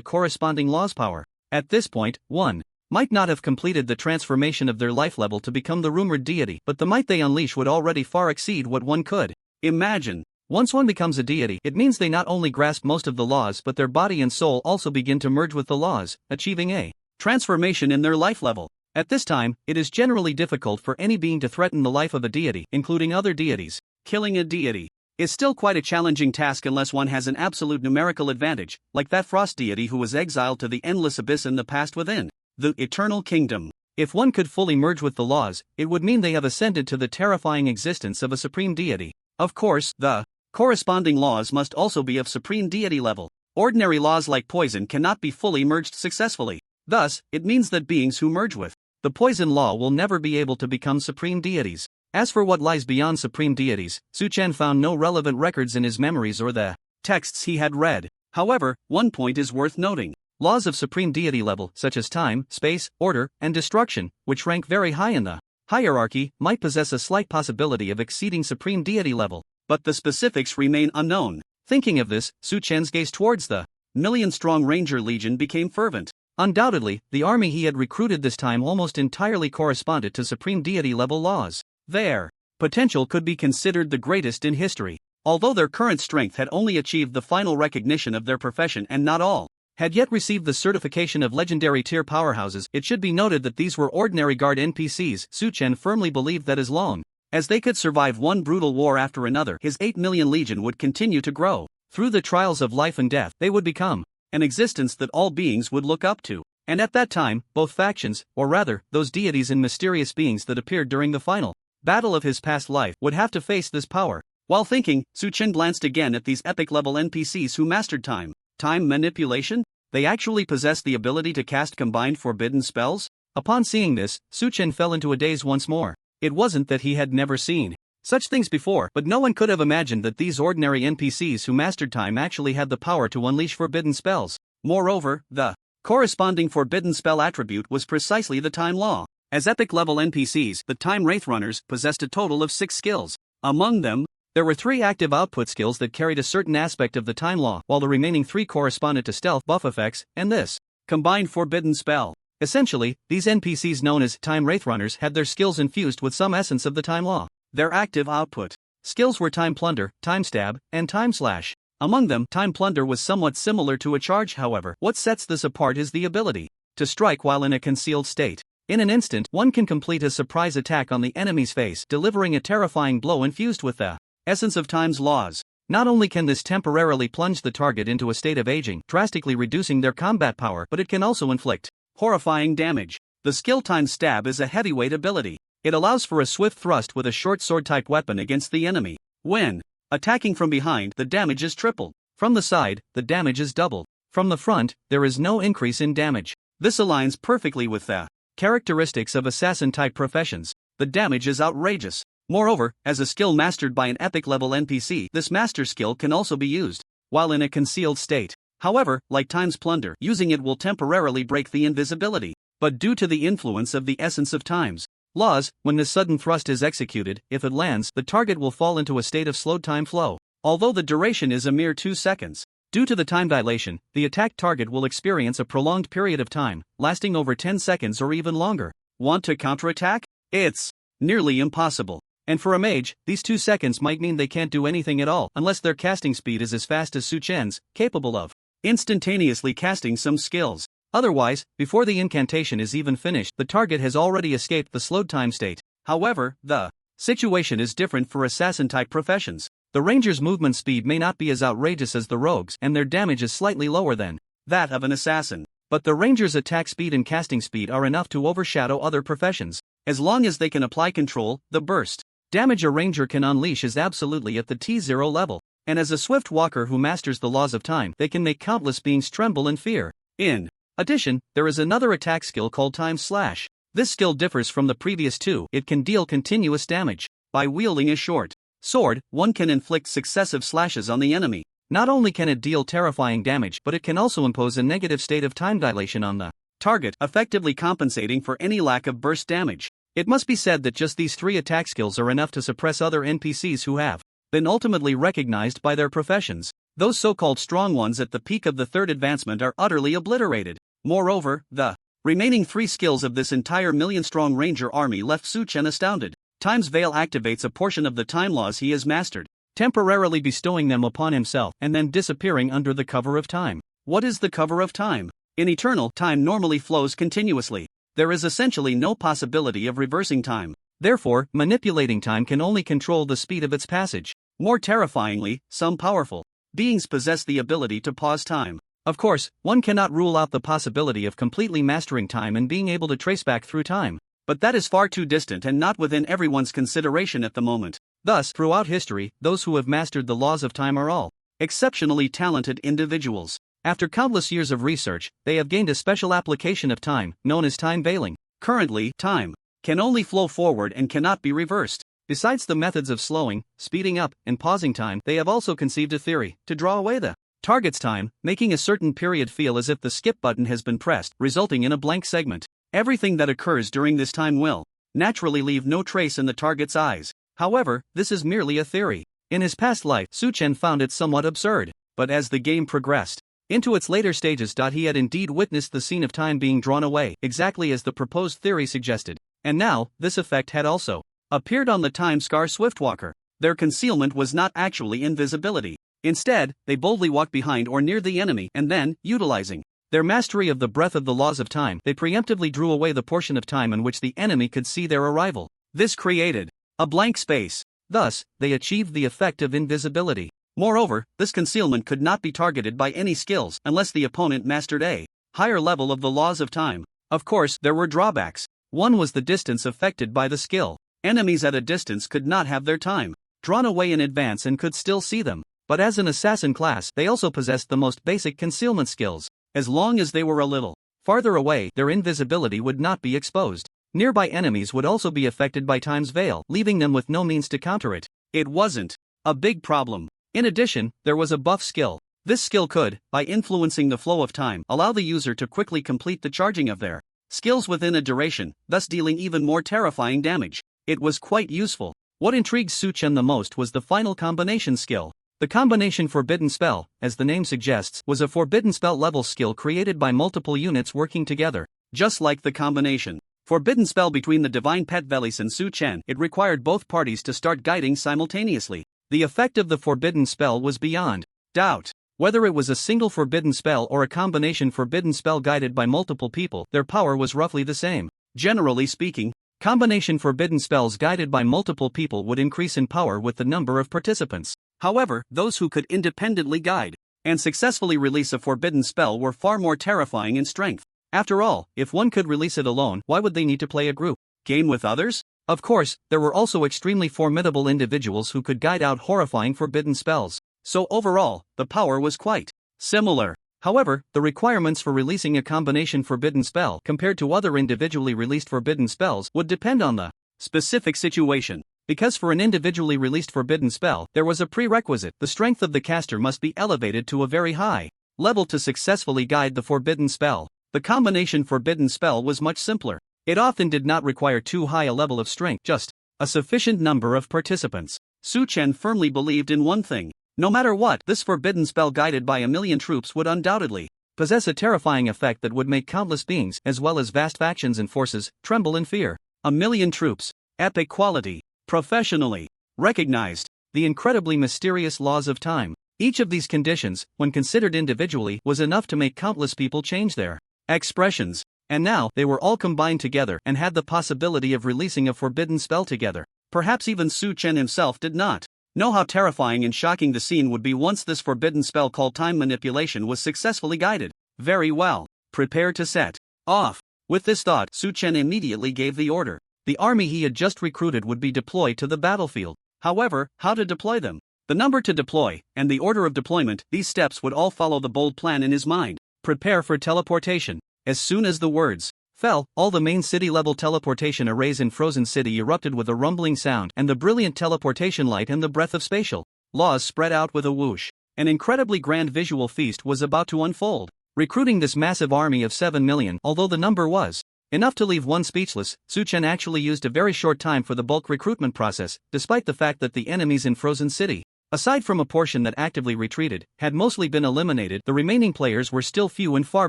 corresponding law's power. At this point, one might not have completed the transformation of their life level to become the rumored deity, but the might they unleash would already far exceed what one could imagine. Once one becomes a deity, it means they not only grasp most of the laws but their body and soul also begin to merge with the laws, achieving a transformation in their life level. At this time, it is generally difficult for any being to threaten the life of a deity, including other deities. Killing a deity is still quite a challenging task unless one has an absolute numerical advantage, like that frost deity who was exiled to the endless abyss in the past within the eternal kingdom. If one could fully merge with the laws, it would mean they have ascended to the terrifying existence of a supreme deity. Of course, the corresponding laws must also be of supreme deity level. Ordinary laws like poison cannot be fully merged successfully. Thus, it means that beings who merge with the poison law will never be able to become supreme deities. As for what lies beyond supreme deities, Su-chen found no relevant records in his memories or the texts he had read. However, one point is worth noting. Laws of supreme deity level, such as time, space, order, and destruction, which rank very high in the hierarchy, might possess a slight possibility of exceeding supreme deity level. But the specifics remain unknown. Thinking of this, Su-chen's gaze towards the million-strong Ranger Legion became fervent. Undoubtedly, the army he had recruited this time almost entirely corresponded to supreme deity-level laws. Their potential could be considered the greatest in history. Although their current strength had only achieved the final recognition of their profession and not all had yet received the certification of legendary tier powerhouses, it should be noted that these were ordinary guard NPCs. Su-chen firmly believed that as long as they could survive one brutal war after another, his 8 million legion would continue to grow. Through the trials of life and death, they would become an existence that all beings would look up to. And at that time, both factions, or rather, those deities and mysterious beings that appeared during the final battle of his past life, would have to face this power. While thinking, Su-chen glanced again at these epic-level NPCs who mastered time manipulation. They actually possessed the ability to cast combined forbidden spells? Upon seeing this, Su-chen fell into a daze once more. It wasn't that he had never seen such things before, but no one could have imagined that these ordinary NPCs who mastered time actually had the power to unleash forbidden spells. Moreover, the corresponding forbidden spell attribute was precisely the time law. As epic-level NPCs, the Time Wraith Runners possessed a total of 6 skills. Among them, there were 3 active output skills that carried a certain aspect of the time law, while the remaining 3 corresponded to stealth buff effects, and this combined forbidden spell. Essentially, these NPCs known as Time Wraith Runners had their skills infused with some essence of the time law. Their active output skills were Time Plunder, Time Stab, and Time Slash. Among them, Time Plunder was somewhat similar to a charge. However, what sets this apart is the ability to strike while in a concealed state. In an instant, one can complete a surprise attack on the enemy's face, delivering a terrifying blow infused with the essence of time's laws. Not only can this temporarily plunge the target into a state of aging, drastically reducing their combat power, but it can also inflict horrifying damage. The skill Time Stab is a heavyweight ability. It allows for a swift thrust with a short sword-type weapon against the enemy. When attacking from behind, the damage is tripled. From the side, the damage is doubled. From the front, there is no increase in damage. This aligns perfectly with the characteristics of assassin-type professions. The damage is outrageous. Moreover, as a skill mastered by an epic-level NPC, this master skill can also be used while in a concealed state. However, like Time's Plunder, using it will temporarily break the invisibility. But due to the influence of the essence of Time's laws, when this sudden thrust is executed, if it lands, the target will fall into a state of slowed time flow. Although the duration is a mere 2 seconds. Due to the time dilation, the attacked target will experience a prolonged period of time, lasting over 10 seconds or even longer. Want to counterattack? It's nearly impossible. And for a mage, these 2 seconds might mean they can't do anything at all unless their casting speed is as fast as Su-chen's, capable of instantaneously casting some skills. Otherwise, before the incantation is even finished, the target has already escaped the slowed time state. However, the situation is different for assassin-type professions. The ranger's movement speed may not be as outrageous as the rogue's, and their damage is slightly lower than that of an assassin. But the ranger's attack speed and casting speed are enough to overshadow other professions. As long as they can apply control, the burst damage a ranger can unleash is absolutely at the T0 level. And as a swift walker who masters the laws of time, they can make countless beings tremble in fear. In addition, there is another attack skill called Time Slash. This skill differs from the previous two. It can deal continuous damage. By wielding a short sword, one can inflict successive slashes on the enemy. Not only can it deal terrifying damage, but it can also impose a negative state of time dilation on the target, effectively compensating for any lack of burst damage. It must be said that just these 3 attack skills are enough to suppress other NPCs who have been ultimately recognized by their professions. Those so-called strong ones at the peak of the 3rd advancement are utterly obliterated. Moreover, the remaining 3 skills of this entire million-strong ranger army left Su-chen astounded. Time's Veil activates a portion of the time laws he has mastered, temporarily bestowing them upon himself and then disappearing under the cover of time. What is the cover of time? In eternal, time normally flows continuously. There is essentially no possibility of reversing time. Therefore, manipulating time can only control the speed of its passage. More terrifyingly, some powerful beings possess the ability to pause time. Of course, one cannot rule out the possibility of completely mastering time and being able to trace back through time. But that is far too distant and not within everyone's consideration at the moment. Thus, throughout history, those who have mastered the laws of time are all exceptionally talented individuals. After countless years of research, they have gained a special application of time, known as time veiling. Currently, time can only flow forward and cannot be reversed. Besides the methods of slowing, speeding up, and pausing time, they have also conceived a theory to draw away the target's time, making a certain period feel as if the skip button has been pressed, resulting in a blank segment. Everything that occurs during this time will naturally leave no trace in the target's eyes. However, this is merely a theory. In his past life, Su-chen found it somewhat absurd. But as the game progressed into its later stages, he had indeed witnessed the scene of time being drawn away, exactly as the proposed theory suggested. And now, this effect had also appeared on the Time Scar Swiftwalker. Their concealment was not actually invisibility. Instead, they boldly walked behind or near the enemy and then, utilizing their mastery of the breath of the laws of time, they preemptively drew away the portion of time in which the enemy could see their arrival. This created a blank space. Thus, they achieved the effect of invisibility. Moreover, this concealment could not be targeted by any skills unless the opponent mastered a higher level of the laws of time. Of course, there were drawbacks. One was the distance affected by the skill. Enemies at a distance could not have their time drawn away in advance and could still see them. But as an assassin class, they also possessed the most basic concealment skills. As long as they were a little farther away, their invisibility would not be exposed. Nearby enemies would also be affected by time's veil, leaving them with no means to counter it. It wasn't a big problem. In addition, there was a buff skill. This skill could, by influencing the flow of time, allow the user to quickly complete the charging of their skills within a duration, thus dealing even more terrifying damage. It was quite useful. What intrigued Su-chen the most was the final combination skill. The combination Forbidden Spell, as the name suggests, was a forbidden spell level skill created by multiple units working together. Just like the combination Forbidden Spell between the Divine Pet Velis and Su-chen, it required both parties to start guiding simultaneously. The effect of the forbidden spell was beyond doubt. Whether it was a single forbidden spell or a combination forbidden spell guided by multiple people, their power was roughly the same. Generally speaking, combination forbidden spells guided by multiple people would increase in power with the number of participants. However, those who could independently guide and successfully release a forbidden spell were far more terrifying in strength. After all, if one could release it alone, why would they need to play a group game with others? Of course, there were also extremely formidable individuals who could guide out horrifying forbidden spells. So overall, the power was quite similar. However, the requirements for releasing a combination forbidden spell compared to other individually released forbidden spells would depend on the specific situation. Because for an individually released forbidden spell, there was a prerequisite: the strength of the caster must be elevated to a very high level to successfully guide the forbidden spell. The combination forbidden spell was much simpler. It often did not require too high a level of strength, just a sufficient number of participants. Su Chen firmly believed in one thing: no matter what, this forbidden spell guided by 1,000,000 troops would undoubtedly possess a terrifying effect that would make countless beings, as well as vast factions and forces, tremble in fear. 1,000,000 troops, epic quality, professionally recognized, the incredibly mysterious laws of time. Each of these conditions, when considered individually, was enough to make countless people change their expressions. And now, they were all combined together and had the possibility of releasing a forbidden spell together. Perhaps even Su Chen himself did not know how terrifying and shocking the scene would be once this forbidden spell called time manipulation was successfully guided. Very well. Prepare to set off. With this thought, Su Chen immediately gave the order. The army he had just recruited would be deployed to the battlefield. However, how to deploy them? The number to deploy, and the order of deployment, these steps would all follow the bold plan in his mind. Prepare for teleportation. As soon as the words fell, all the main city-level teleportation arrays in Frozen City erupted with a rumbling sound, and the brilliant teleportation light and the breath of spatial laws spread out with a whoosh. An incredibly grand visual feast was about to unfold. Recruiting this massive army of 7,000,000, although the number was enough to leave one speechless, Su Chen actually used a very short time for the bulk recruitment process, despite the fact that the enemies in Frozen City, aside from a portion that actively retreated, had mostly been eliminated. The remaining players were still few and far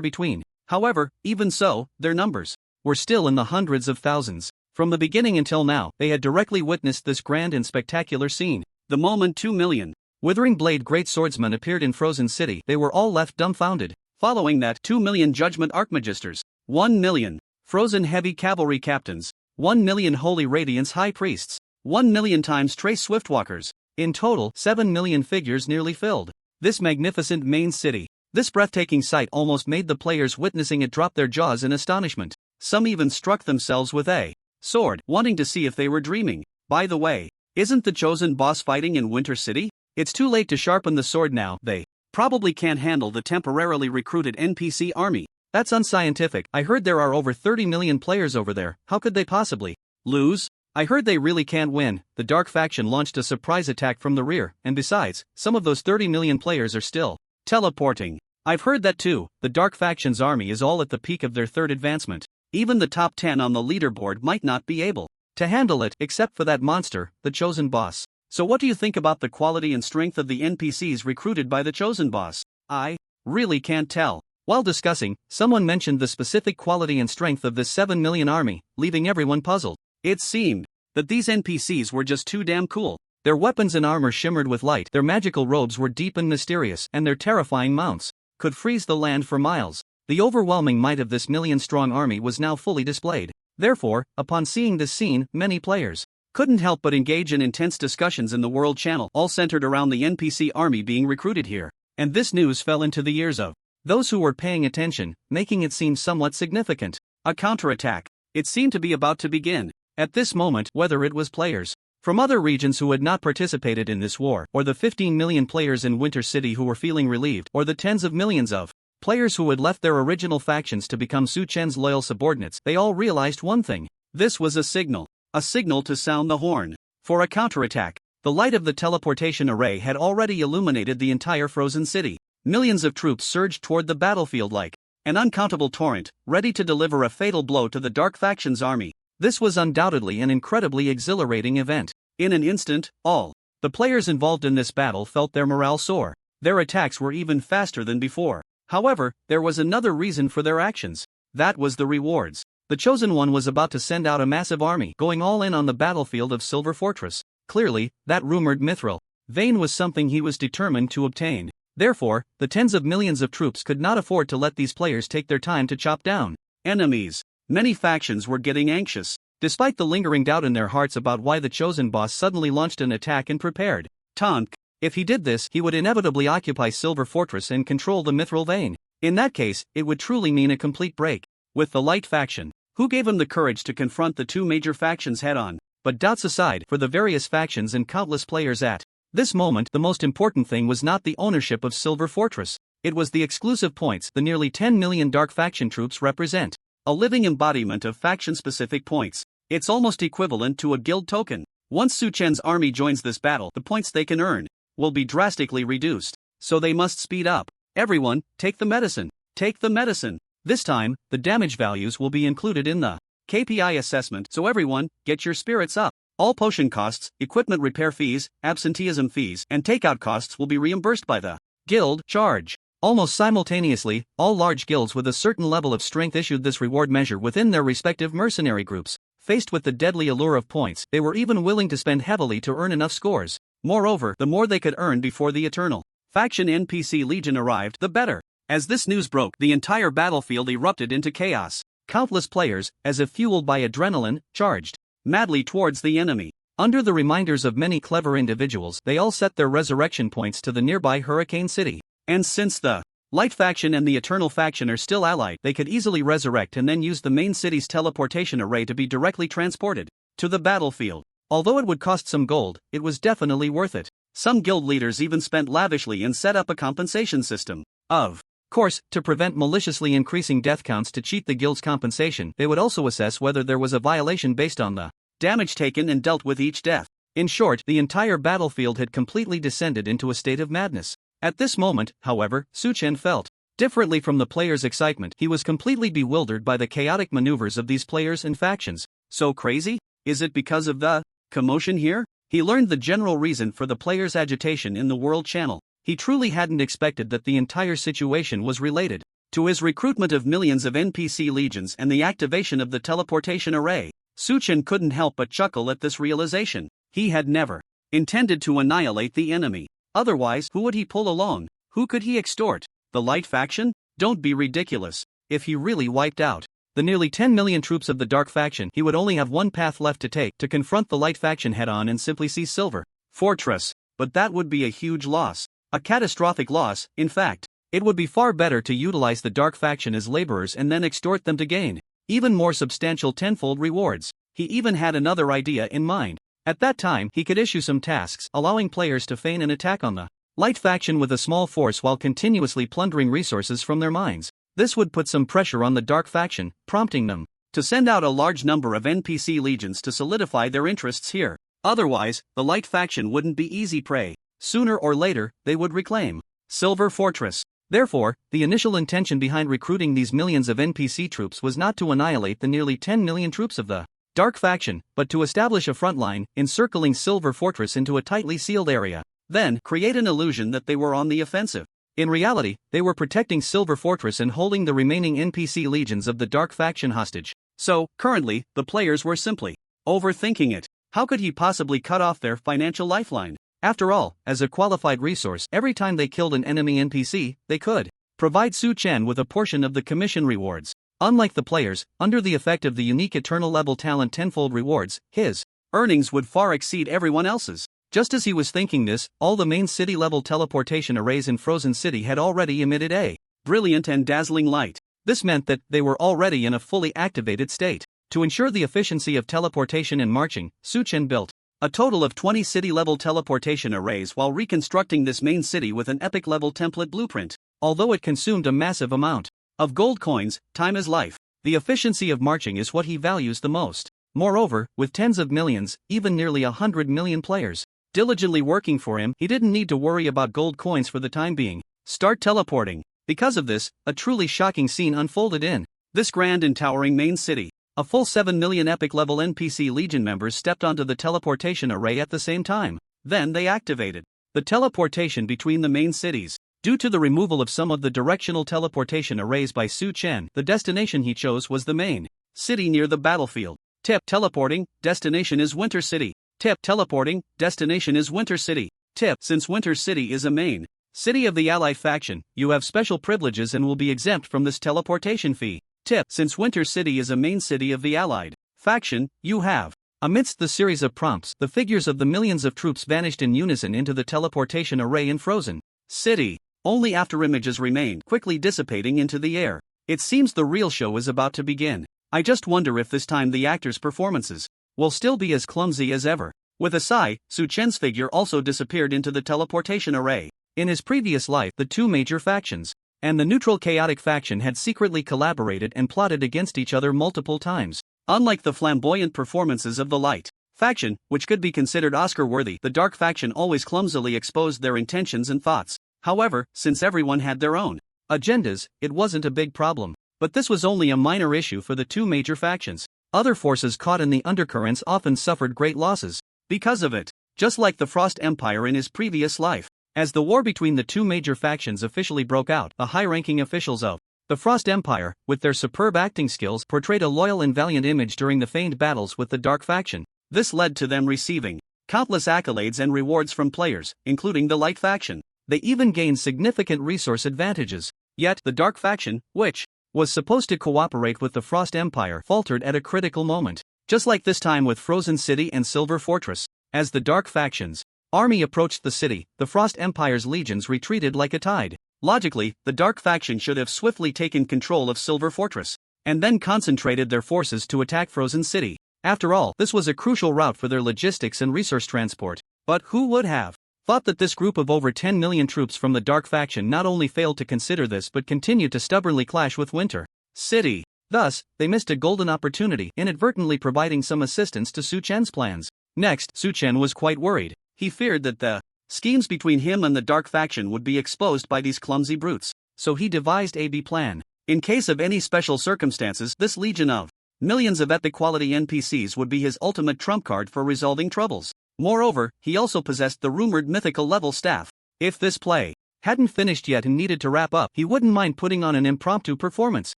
between. However, even so, their numbers were still in the hundreds of thousands. From the beginning until now, they had directly witnessed this grand and spectacular scene. The moment 2,000,000 Withering Blade great swordsmen appeared in Frozen City, they were all left dumbfounded. Following that, 2,000,000 Judgment Archmagisters, 1,000,000 Frozen Heavy Cavalry Captains, 1,000,000 Holy Radiance High Priests, 1,000,000 times Trace Swiftwalkers. In total, 7,000,000 figures nearly filled this magnificent main city. This breathtaking sight almost made the players witnessing it drop their jaws in astonishment. Some even struck themselves with a sword, wanting to see if they were dreaming. By the way, isn't the chosen boss fighting in Winter City? It's too late to sharpen the sword now. They probably can't handle the temporarily recruited NPC army. That's unscientific. I heard there are over 30,000,000 players over there. How could they possibly lose? I heard they really can't win. The Dark Faction launched a surprise attack from the rear, and besides, some of those 30,000,000 players are still teleporting. I've heard that too. The Dark Faction's army is all at the peak of their third advancement. Even the top 10 on the leaderboard might not be able to handle it, except for that monster, the Chosen Boss. So what do you think about the quality and strength of the NPCs recruited by the Chosen Boss? I really can't tell. While discussing, someone mentioned the specific quality and strength of this 7,000,000 army, leaving everyone puzzled. It seemed that these NPCs were just too damn cool. Their weapons and armor shimmered with light, their magical robes were deep and mysterious, and their terrifying mounts could freeze the land for miles. The overwhelming might of this million-strong army was now fully displayed. Therefore, upon seeing this scene, many players couldn't help but engage in intense discussions in the World Channel, all centered around the NPC army being recruited here. And this news fell into the ears of those who were paying attention, making it seem somewhat significant. A counterattack. It seemed to be about to begin. At this moment, whether it was players from other regions who had not participated in this war, or the 15,000,000 players in Winter City who were feeling relieved, or the tens of millions of players who had left their original factions to become Su Chen's loyal subordinates, they all realized one thing. This was a signal to sound the horn for a counterattack. The light of the teleportation array had already illuminated the entire Frozen City. Millions of troops surged toward the battlefield like an uncountable torrent, ready to deliver a fatal blow to the Dark Faction's army. This was undoubtedly an incredibly exhilarating event. In an instant, all the players involved in this battle felt their morale soar. Their attacks were even faster than before. However, there was another reason for their actions. That was the rewards. The Chosen One was about to send out a massive army, going all in on the battlefield of Silver Fortress. Clearly, that rumored mithril vein was something he was determined to obtain. Therefore, the tens of millions of troops could not afford to let these players take their time to chop down enemies. Many factions were getting anxious, despite the lingering doubt in their hearts about why the Chosen Boss suddenly launched an attack and prepared Tonk. If he did this, he would inevitably occupy Silver Fortress and control the mithril vein. In that case, it would truly mean a complete break with the Light faction, who gave him the courage to confront the two major factions head-on. But doubts aside, for the various factions and countless players at this moment, the most important thing was not the ownership of Silver Fortress. It was the exclusive points the nearly 10 million Dark Faction troops represent. A living embodiment of faction-specific points. It's almost equivalent to a guild token. Once Su Chen's army joins this battle, the points they can earn will be drastically reduced. So they must speed up. Everyone, take the medicine. Take the medicine. This time, the damage values will be included in the KPI assessment, so everyone, get your spirits up. All potion costs, equipment repair fees, absenteeism fees, and takeout costs will be reimbursed by the guild charge. Almost simultaneously, all large guilds with a certain level of strength issued this reward measure within their respective mercenary groups. Faced with the deadly allure of points, they were even willing to spend heavily to earn enough scores. Moreover, the more they could earn before the eternal faction NPC Legion arrived, the better. As this news broke, the entire battlefield erupted into chaos. Countless players, as if fueled by adrenaline, charged madly towards the enemy. Under the reminders of many clever individuals, they all set their resurrection points to the nearby Hurricane City. And since the Light Faction and the Eternal Faction are still allied, they could easily resurrect and then use the main city's teleportation array to be directly transported to the battlefield. Although it would cost some gold, it was definitely worth it. Some guild leaders even spent lavishly and set up a compensation system. Of course, to prevent maliciously increasing death counts to cheat the guild's compensation, they would also assess whether there was a violation based on the damage taken and dealt with each death. In short, the entire battlefield had completely descended into a state of madness. At this moment, however, Su Chen felt differently from the players' excitement. He was completely bewildered by the chaotic maneuvers of these players and factions. So crazy? Is it because of the commotion here? He learned the general reason for the players' agitation in the World Channel. He truly hadn't expected that the entire situation was related to his recruitment of millions of NPC legions and the activation of the teleportation array. Su Chen couldn't help but chuckle at this realization. He had never intended to annihilate the enemy. Otherwise, who would he pull along? Who could he extort? The Light Faction? Don't be ridiculous. If he really wiped out the nearly 10 million troops of the Dark Faction, he would only have one path left to take: to confront the Light Faction head-on and simply seize Silver Fortress. But that would be a huge loss. A catastrophic loss, in fact. It would be far better to utilize the Dark Faction as laborers and then extort them to gain even more substantial tenfold rewards. He even had another idea in mind. At that time, he could issue some tasks, allowing players to feign an attack on the Light Faction with a small force while continuously plundering resources from their mines. This would put some pressure on the Dark Faction, prompting them to send out a large number of NPC legions to solidify their interests here. Otherwise, the Light Faction wouldn't be easy prey. Sooner or later, they would reclaim Silver Fortress. Therefore, the initial intention behind recruiting these millions of NPC troops was not to annihilate the nearly 10 million troops of the Dark Faction, but to establish a front line, encircling Silver Fortress into a tightly sealed area. Then, create an illusion that they were on the offensive. In reality, they were protecting Silver Fortress and holding the remaining NPC legions of the Dark Faction hostage. So, currently, the players were simply overthinking it. How could he possibly cut off their financial lifeline? After all, as a qualified resource, every time they killed an enemy NPC, they could provide Su Chen with a portion of the commission rewards. Unlike the players, under the effect of the unique Eternal Level Talent tenfold rewards, his earnings would far exceed everyone else's. Just as he was thinking this, all the main city-level teleportation arrays in Frozen City had already emitted a brilliant and dazzling light. This meant that they were already in a fully activated state. To ensure the efficiency of teleportation and marching, Su Chen built a total of 20 city-level teleportation arrays while reconstructing this main city with an epic-level template blueprint. Although it consumed a massive amount of gold coins, time is life. The efficiency of marching is what he values the most. Moreover, with tens of millions, even nearly 100 million players diligently working for him, he didn't need to worry about gold coins for the time being. Start teleporting. Because of this, a truly shocking scene unfolded in this grand and towering main city. A full 7 million epic-level NPC Legion members stepped onto the teleportation array at the same time. Then they activated the teleportation between the main cities. Due to the removal of some of the directional teleportation arrays by Su Chen, the destination he chose was the main city near the battlefield. Tip: teleporting, destination is Winter City. Tip: teleporting, destination is Winter City. Tip: since Winter City is a main city of the Ally faction, you have special privileges and will be exempt from this teleportation fee. Tip: since Winter City is a main city of the Allied faction, you have. Amidst the series of prompts, the figures of the millions of troops vanished in unison into the teleportation array in Frozen City. Only after images remained, quickly dissipating into the air. It seems the real show is about to begin. I just wonder if this time the actors' performances will still be as clumsy as ever. With a sigh, Su Chen's figure also disappeared into the teleportation array. In his previous life, the two major factions and the neutral chaotic faction had secretly collaborated and plotted against each other multiple times. Unlike the flamboyant performances of the light faction, which could be considered Oscar-worthy, the dark faction always clumsily exposed their intentions and thoughts. However, since everyone had their own agendas, it wasn't a big problem. But this was only a minor issue for the two major factions. Other forces caught in the undercurrents often suffered great losses because of it, just like the Frost Empire in his previous life. As the war between the two major factions officially broke out, the high-ranking officials of the Frost Empire, with their superb acting skills, portrayed a loyal and valiant image during the feigned battles with the dark faction. This led to them receiving countless accolades and rewards from players, including the light faction. They even gained significant resource advantages. Yet, the dark faction, which was supposed to cooperate with the Frost Empire, faltered at a critical moment. Just like this time with Frozen City and Silver Fortress. As the dark faction's army approached the city, the Frost Empire's legions retreated like a tide. Logically, the dark faction should have swiftly taken control of Silver Fortress, and then concentrated their forces to attack Frozen City. After all, this was a crucial route for their logistics and resource transport. But who would have thought that this group of over 10 million troops from the dark faction not only failed to consider this but continued to stubbornly clash with Winter City. Thus, they missed a golden opportunity, inadvertently providing some assistance to Su Chen's plans. Next, Su Chen was quite worried. He feared that the schemes between him and the dark faction would be exposed by these clumsy brutes. So he devised a B plan. In case of any special circumstances, this legion of millions of epic quality NPCs would be his ultimate trump card for resolving troubles. Moreover, he also possessed the rumored mythical level staff. If this play hadn't finished yet and needed to wrap up, he wouldn't mind putting on an impromptu performance.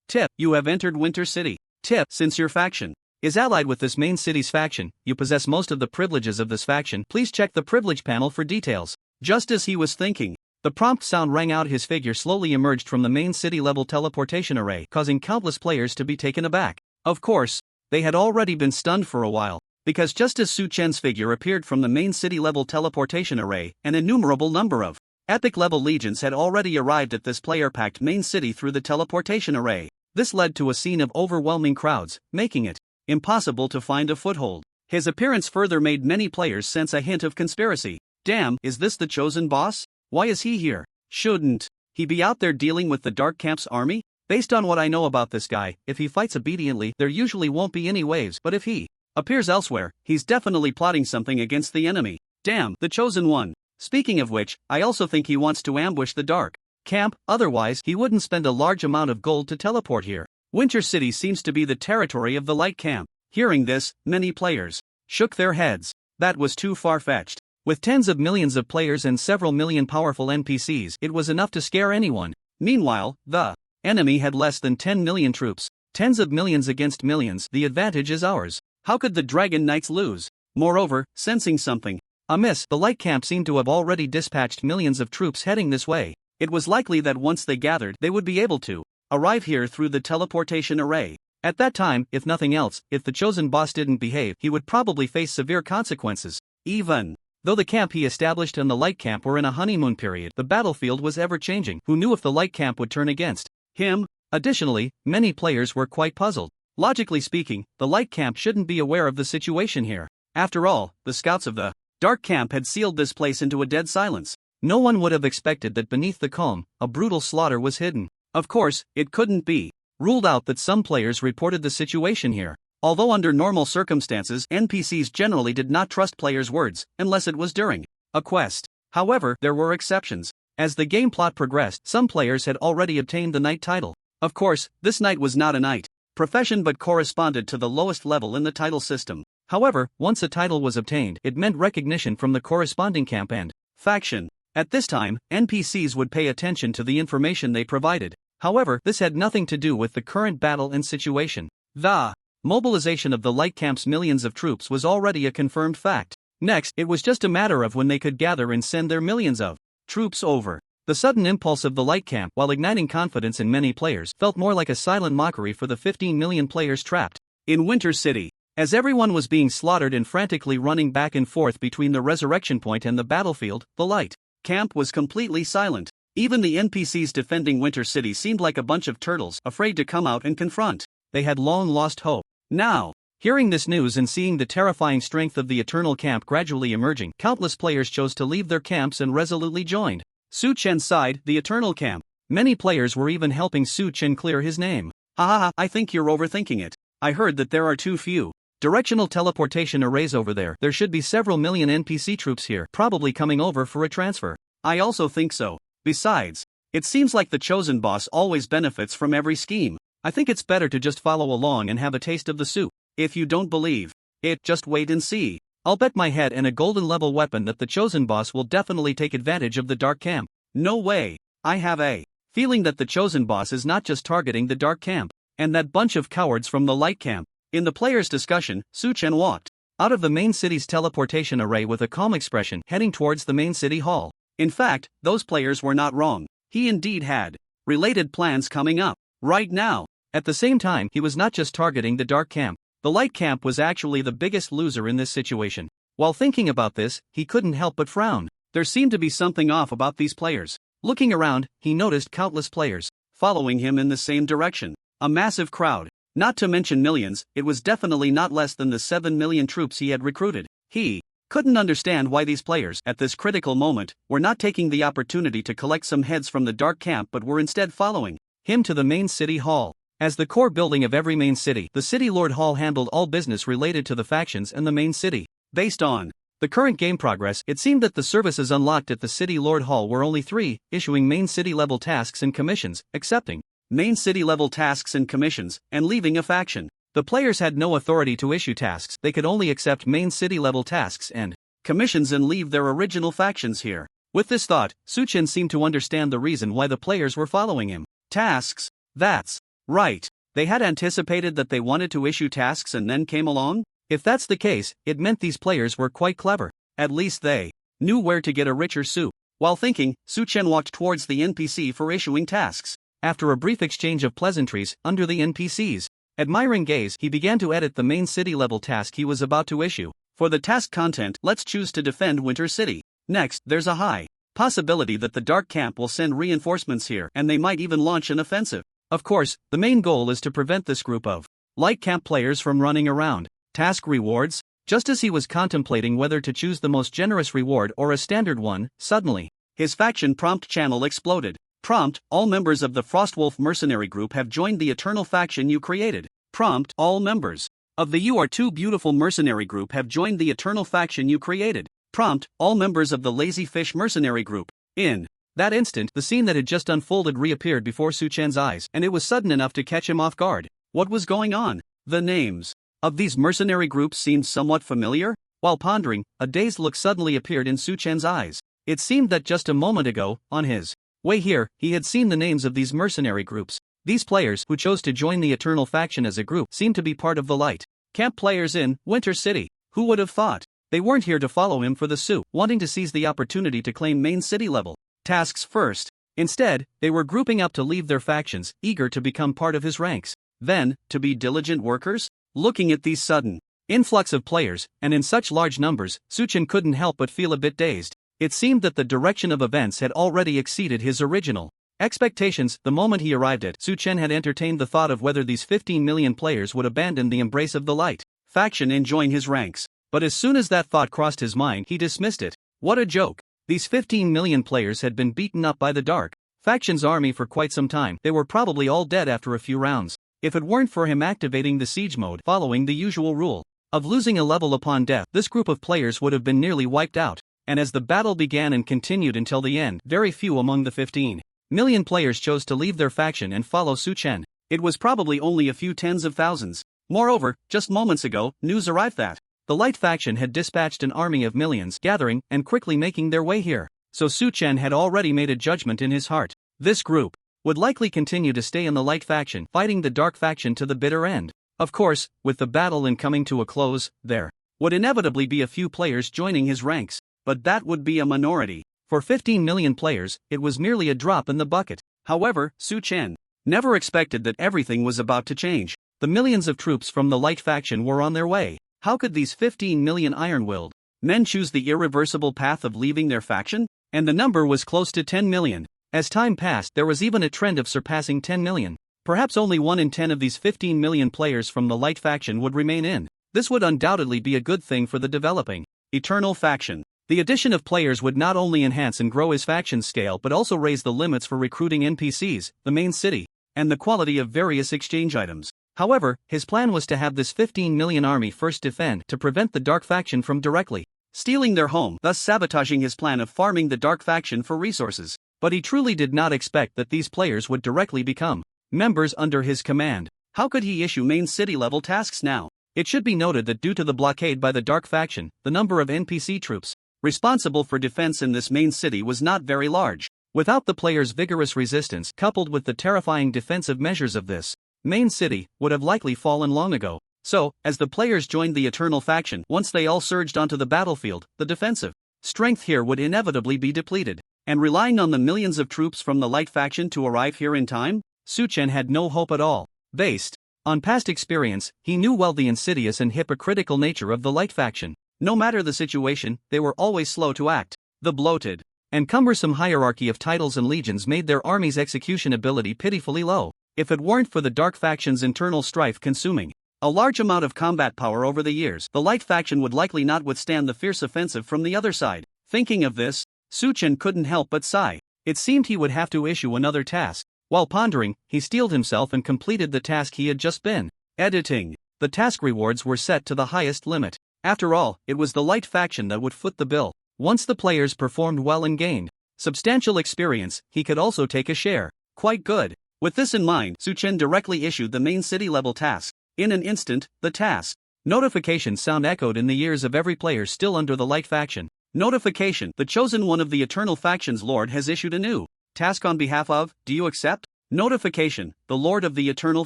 Tip: you have entered Winter City. Tip: since your faction is allied with this main city's faction, you possess most of the privileges of this faction. Please check the privilege panel for details. Just as he was thinking, the prompt sound rang out. His figure slowly emerged from the main city-level teleportation array, causing countless players to be taken aback. Of course, they had already been stunned for a while, because just as Su Chen's figure appeared from the main city-level teleportation array, an innumerable number of epic-level legions had already arrived at this player-packed main city through the teleportation array. This led to a scene of overwhelming crowds, making it impossible to find a foothold. His appearance further made many players sense a hint of conspiracy. Damn, is this the chosen boss? Why is he here? Shouldn't he be out there dealing with the Dark Camp's army? Based on what I know about this guy, if he fights obediently, there usually won't be any waves, but if he appears elsewhere, he's definitely plotting something against the enemy. Damn, the chosen one. Speaking of which, I also think he wants to ambush the Dark Camp, otherwise he wouldn't spend a large amount of gold to teleport here. Winter City seems to be the territory of the Light Camp. Hearing this, many players shook their heads. That was too far-fetched. With tens of millions of players and several million powerful NPCs, it was enough to scare anyone. Meanwhile, the enemy had less than 10 million troops. Tens of millions against millions, the advantage is ours. How could the Dragon Knights lose? Moreover, sensing something amiss, the Light Camp seemed to have already dispatched millions of troops heading this way. It was likely that once they gathered, they would be able to arrive here through the teleportation array. At that time, if nothing else, if the chosen boss didn't behave, he would probably face severe consequences. Even though the camp he established and the Light Camp were in a honeymoon period, the battlefield was ever-changing. Who knew if the Light Camp would turn against him? Additionally, many players were quite puzzled. Logically speaking, the Light Camp shouldn't be aware of the situation here. After all, the scouts of the Dark Camp had sealed this place into a dead silence. No one would have expected that beneath the calm, a brutal slaughter was hidden. Of course, it couldn't be ruled out that some players reported the situation here. Although under normal circumstances, NPCs generally did not trust players' words, unless it was during a quest. However, there were exceptions. As the game plot progressed, some players had already obtained the knight title. Of course, this knight was not a knight profession but corresponded to the lowest level in the title system. However, once a title was obtained, it meant recognition from the corresponding camp and faction. At this time, NPCs would pay attention to the information they provided. However, this had nothing to do with the current battle and situation. The mobilization of the Light Camp's millions of troops was already a confirmed fact. Next, it was just a matter of when they could gather and send their millions of troops over. The sudden impulse of the Light Camp, while igniting confidence in many players, felt more like a silent mockery for the 15 million players trapped in Winter City. As everyone was being slaughtered and frantically running back and forth between the resurrection point and the battlefield, the Light Camp was completely silent. Even the NPCs defending Winter City seemed like a bunch of turtles, afraid to come out and confront. They had long lost hope. Now, hearing this news and seeing the terrifying strength of the Eternal Camp gradually emerging, countless players chose to leave their camps and resolutely joined Su Chen's side, the Eternal Camp. Many players were even helping Su Chen clear his name. Hahaha, I think you're overthinking it. I heard that there are too few directional teleportation arrays over there. There should be several million NPC troops here, probably coming over for a transfer. I also think so. Besides, it seems like the chosen boss always benefits from every scheme. I think it's better to just follow along and have a taste of the soup. If you don't believe it, just wait and see. I'll bet my head and a golden level weapon that the chosen boss will definitely take advantage of the dark camp. No way. I have a feeling that the chosen boss is not just targeting the dark camp and that bunch of cowards from the light camp. In the players' discussion, Su Chen walked out of the main city's teleportation array with a calm expression, heading towards the main city hall. In fact, those players were not wrong. He indeed had related plans coming up right now. At the same time, he was not just targeting the dark camp. The light camp was actually the biggest loser in this situation. While thinking about this, he couldn't help but frown. There seemed to be something off about these players. Looking around, he noticed countless players following him in the same direction. A massive crowd. Not to mention millions, it was definitely not less than the 7 million troops he had recruited. He couldn't understand why these players, at this critical moment, were not taking the opportunity to collect some heads from the dark camp but were instead following him to the main city hall. As the core building of every main city, the City Lord Hall handled all business related to the factions and the main city. Based on the current game progress, it seemed that the services unlocked at the City Lord Hall were only 3, issuing main city level tasks and commissions, accepting main city level tasks and commissions, and leaving a faction. The players had no authority to issue tasks, they could only accept main city level tasks and commissions and leave their original factions here. With this thought, Su Chen seemed to understand the reason why the players were following him. Tasks? That's right. They had anticipated that they wanted to issue tasks and then came along? If that's the case, it meant these players were quite clever. At least they knew where to get a richer soup. While thinking, Su Chen walked towards the NPC for issuing tasks. After a brief exchange of pleasantries under the NPC's admiring gaze, he began to edit the main city level task he was about to issue. For the task content, let's choose to defend Winter City. Next, there's a high possibility that the dark camp will send reinforcements here and they might even launch an offensive. Of course, the main goal is to prevent this group of light camp players from running around. Task rewards? Just as he was contemplating whether to choose the most generous reward or a standard one, suddenly, his faction prompt channel exploded. Prompt, all members of the Frostwolf Mercenary group have joined the Eternal faction you created. Prompt, all members of the You Are Too Beautiful Mercenary group have joined the Eternal faction you created. Prompt, all members of the Lazy Fish Mercenary group. In that instant, the scene that had just unfolded reappeared before Su Chen's eyes, and it was sudden enough to catch him off guard. What was going on? The names of these mercenary groups seemed somewhat familiar. While pondering, a dazed look suddenly appeared in Su Chen's eyes. It seemed that just a moment ago, on his way here, he had seen the names of these mercenary groups. These players, who chose to join the Eternal faction as a group, seemed to be part of the light camp players in Winter City. Who would have thought? They weren't here to follow him for the soup, wanting to seize the opportunity to claim main city level tasks first. Instead, they were grouping up to leave their factions, eager to become part of his ranks. Then, to be diligent workers? Looking at these sudden influx of players, and in such large numbers, Su Chen couldn't help but feel a bit dazed. It seemed that the direction of events had already exceeded his original expectations. The moment he arrived at, Su Chen had entertained the thought of whether these 15 million players would abandon the embrace of the light faction and join his ranks. But as soon as that thought crossed his mind, he dismissed it. What a joke. These 15 million players had been beaten up by the dark faction's army for quite some time. They were probably all dead after a few rounds. If it weren't for him activating the siege mode, following the usual rule of losing a level upon death, this group of players would have been nearly wiped out. And as the battle began and continued until the end, very few among the 15 million players chose to leave their faction and follow Su Chen. It was probably only a few tens of thousands. Moreover, just moments ago, news arrived that the light faction had dispatched an army of millions, gathering and quickly making their way here. So Su Chen had already made a judgment in his heart. This group would likely continue to stay in the light faction, fighting the dark faction to the bitter end. Of course, with the battle coming to a close, there would inevitably be a few players joining his ranks. But that would be a minority. For 15 million players, it was merely a drop in the bucket. However, Su Chen never expected that everything was about to change. The millions of troops from the light faction were on their way. How could these 15 million iron-willed men choose the irreversible path of leaving their faction? And the number was close to 10 million. As time passed, there was even a trend of surpassing 10 million. Perhaps only 1 in 10 of these 15 million players from the light faction would remain in. This would undoubtedly be a good thing for the developing Eternal faction. The addition of players would not only enhance and grow his faction's scale but also raise the limits for recruiting NPCs, the main city, and the quality of various exchange items. However, his plan was to have this 15 million army first defend to prevent the Dark Faction from directly stealing their home, thus sabotaging his plan of farming the Dark Faction for resources. But he truly did not expect that these players would directly become members under his command. How could he issue main city level tasks now? It should be noted that due to the blockade by the Dark Faction, the number of NPC troops responsible for defense in this main city was not very large. Without the players' vigorous resistance coupled with the terrifying defensive measures of this main city would have likely fallen long ago. So, as the players joined the Eternal Faction, once they all surged onto the battlefield, the defensive strength here would inevitably be depleted. And relying on the millions of troops from the Light Faction to arrive here in time, Su Chen had no hope at all. Based on past experience, he knew well the insidious and hypocritical nature of the Light Faction. No matter the situation, they were always slow to act. The bloated and cumbersome hierarchy of titles and legions made their army's execution ability pitifully low. If it weren't for the Dark Faction's internal strife consuming a large amount of combat power over the years, the Light Faction would likely not withstand the fierce offensive from the other side. Thinking of this, Su Chen couldn't help but sigh. It seemed he would have to issue another task. While pondering, he steeled himself and completed the task he had just been editing. The task rewards were set to the highest limit. After all, it was the Light Faction that would foot the bill. Once the players performed well and gained substantial experience, he could also take a share. Quite good. With this in mind, Su Chen directly issued the main city level task. In an instant, the task notification sound echoed in the ears of every player still under the Light Faction. Notification: the chosen one of the Eternal Faction's Lord has issued a new task on behalf of, do you accept? Notification: the Lord of the Eternal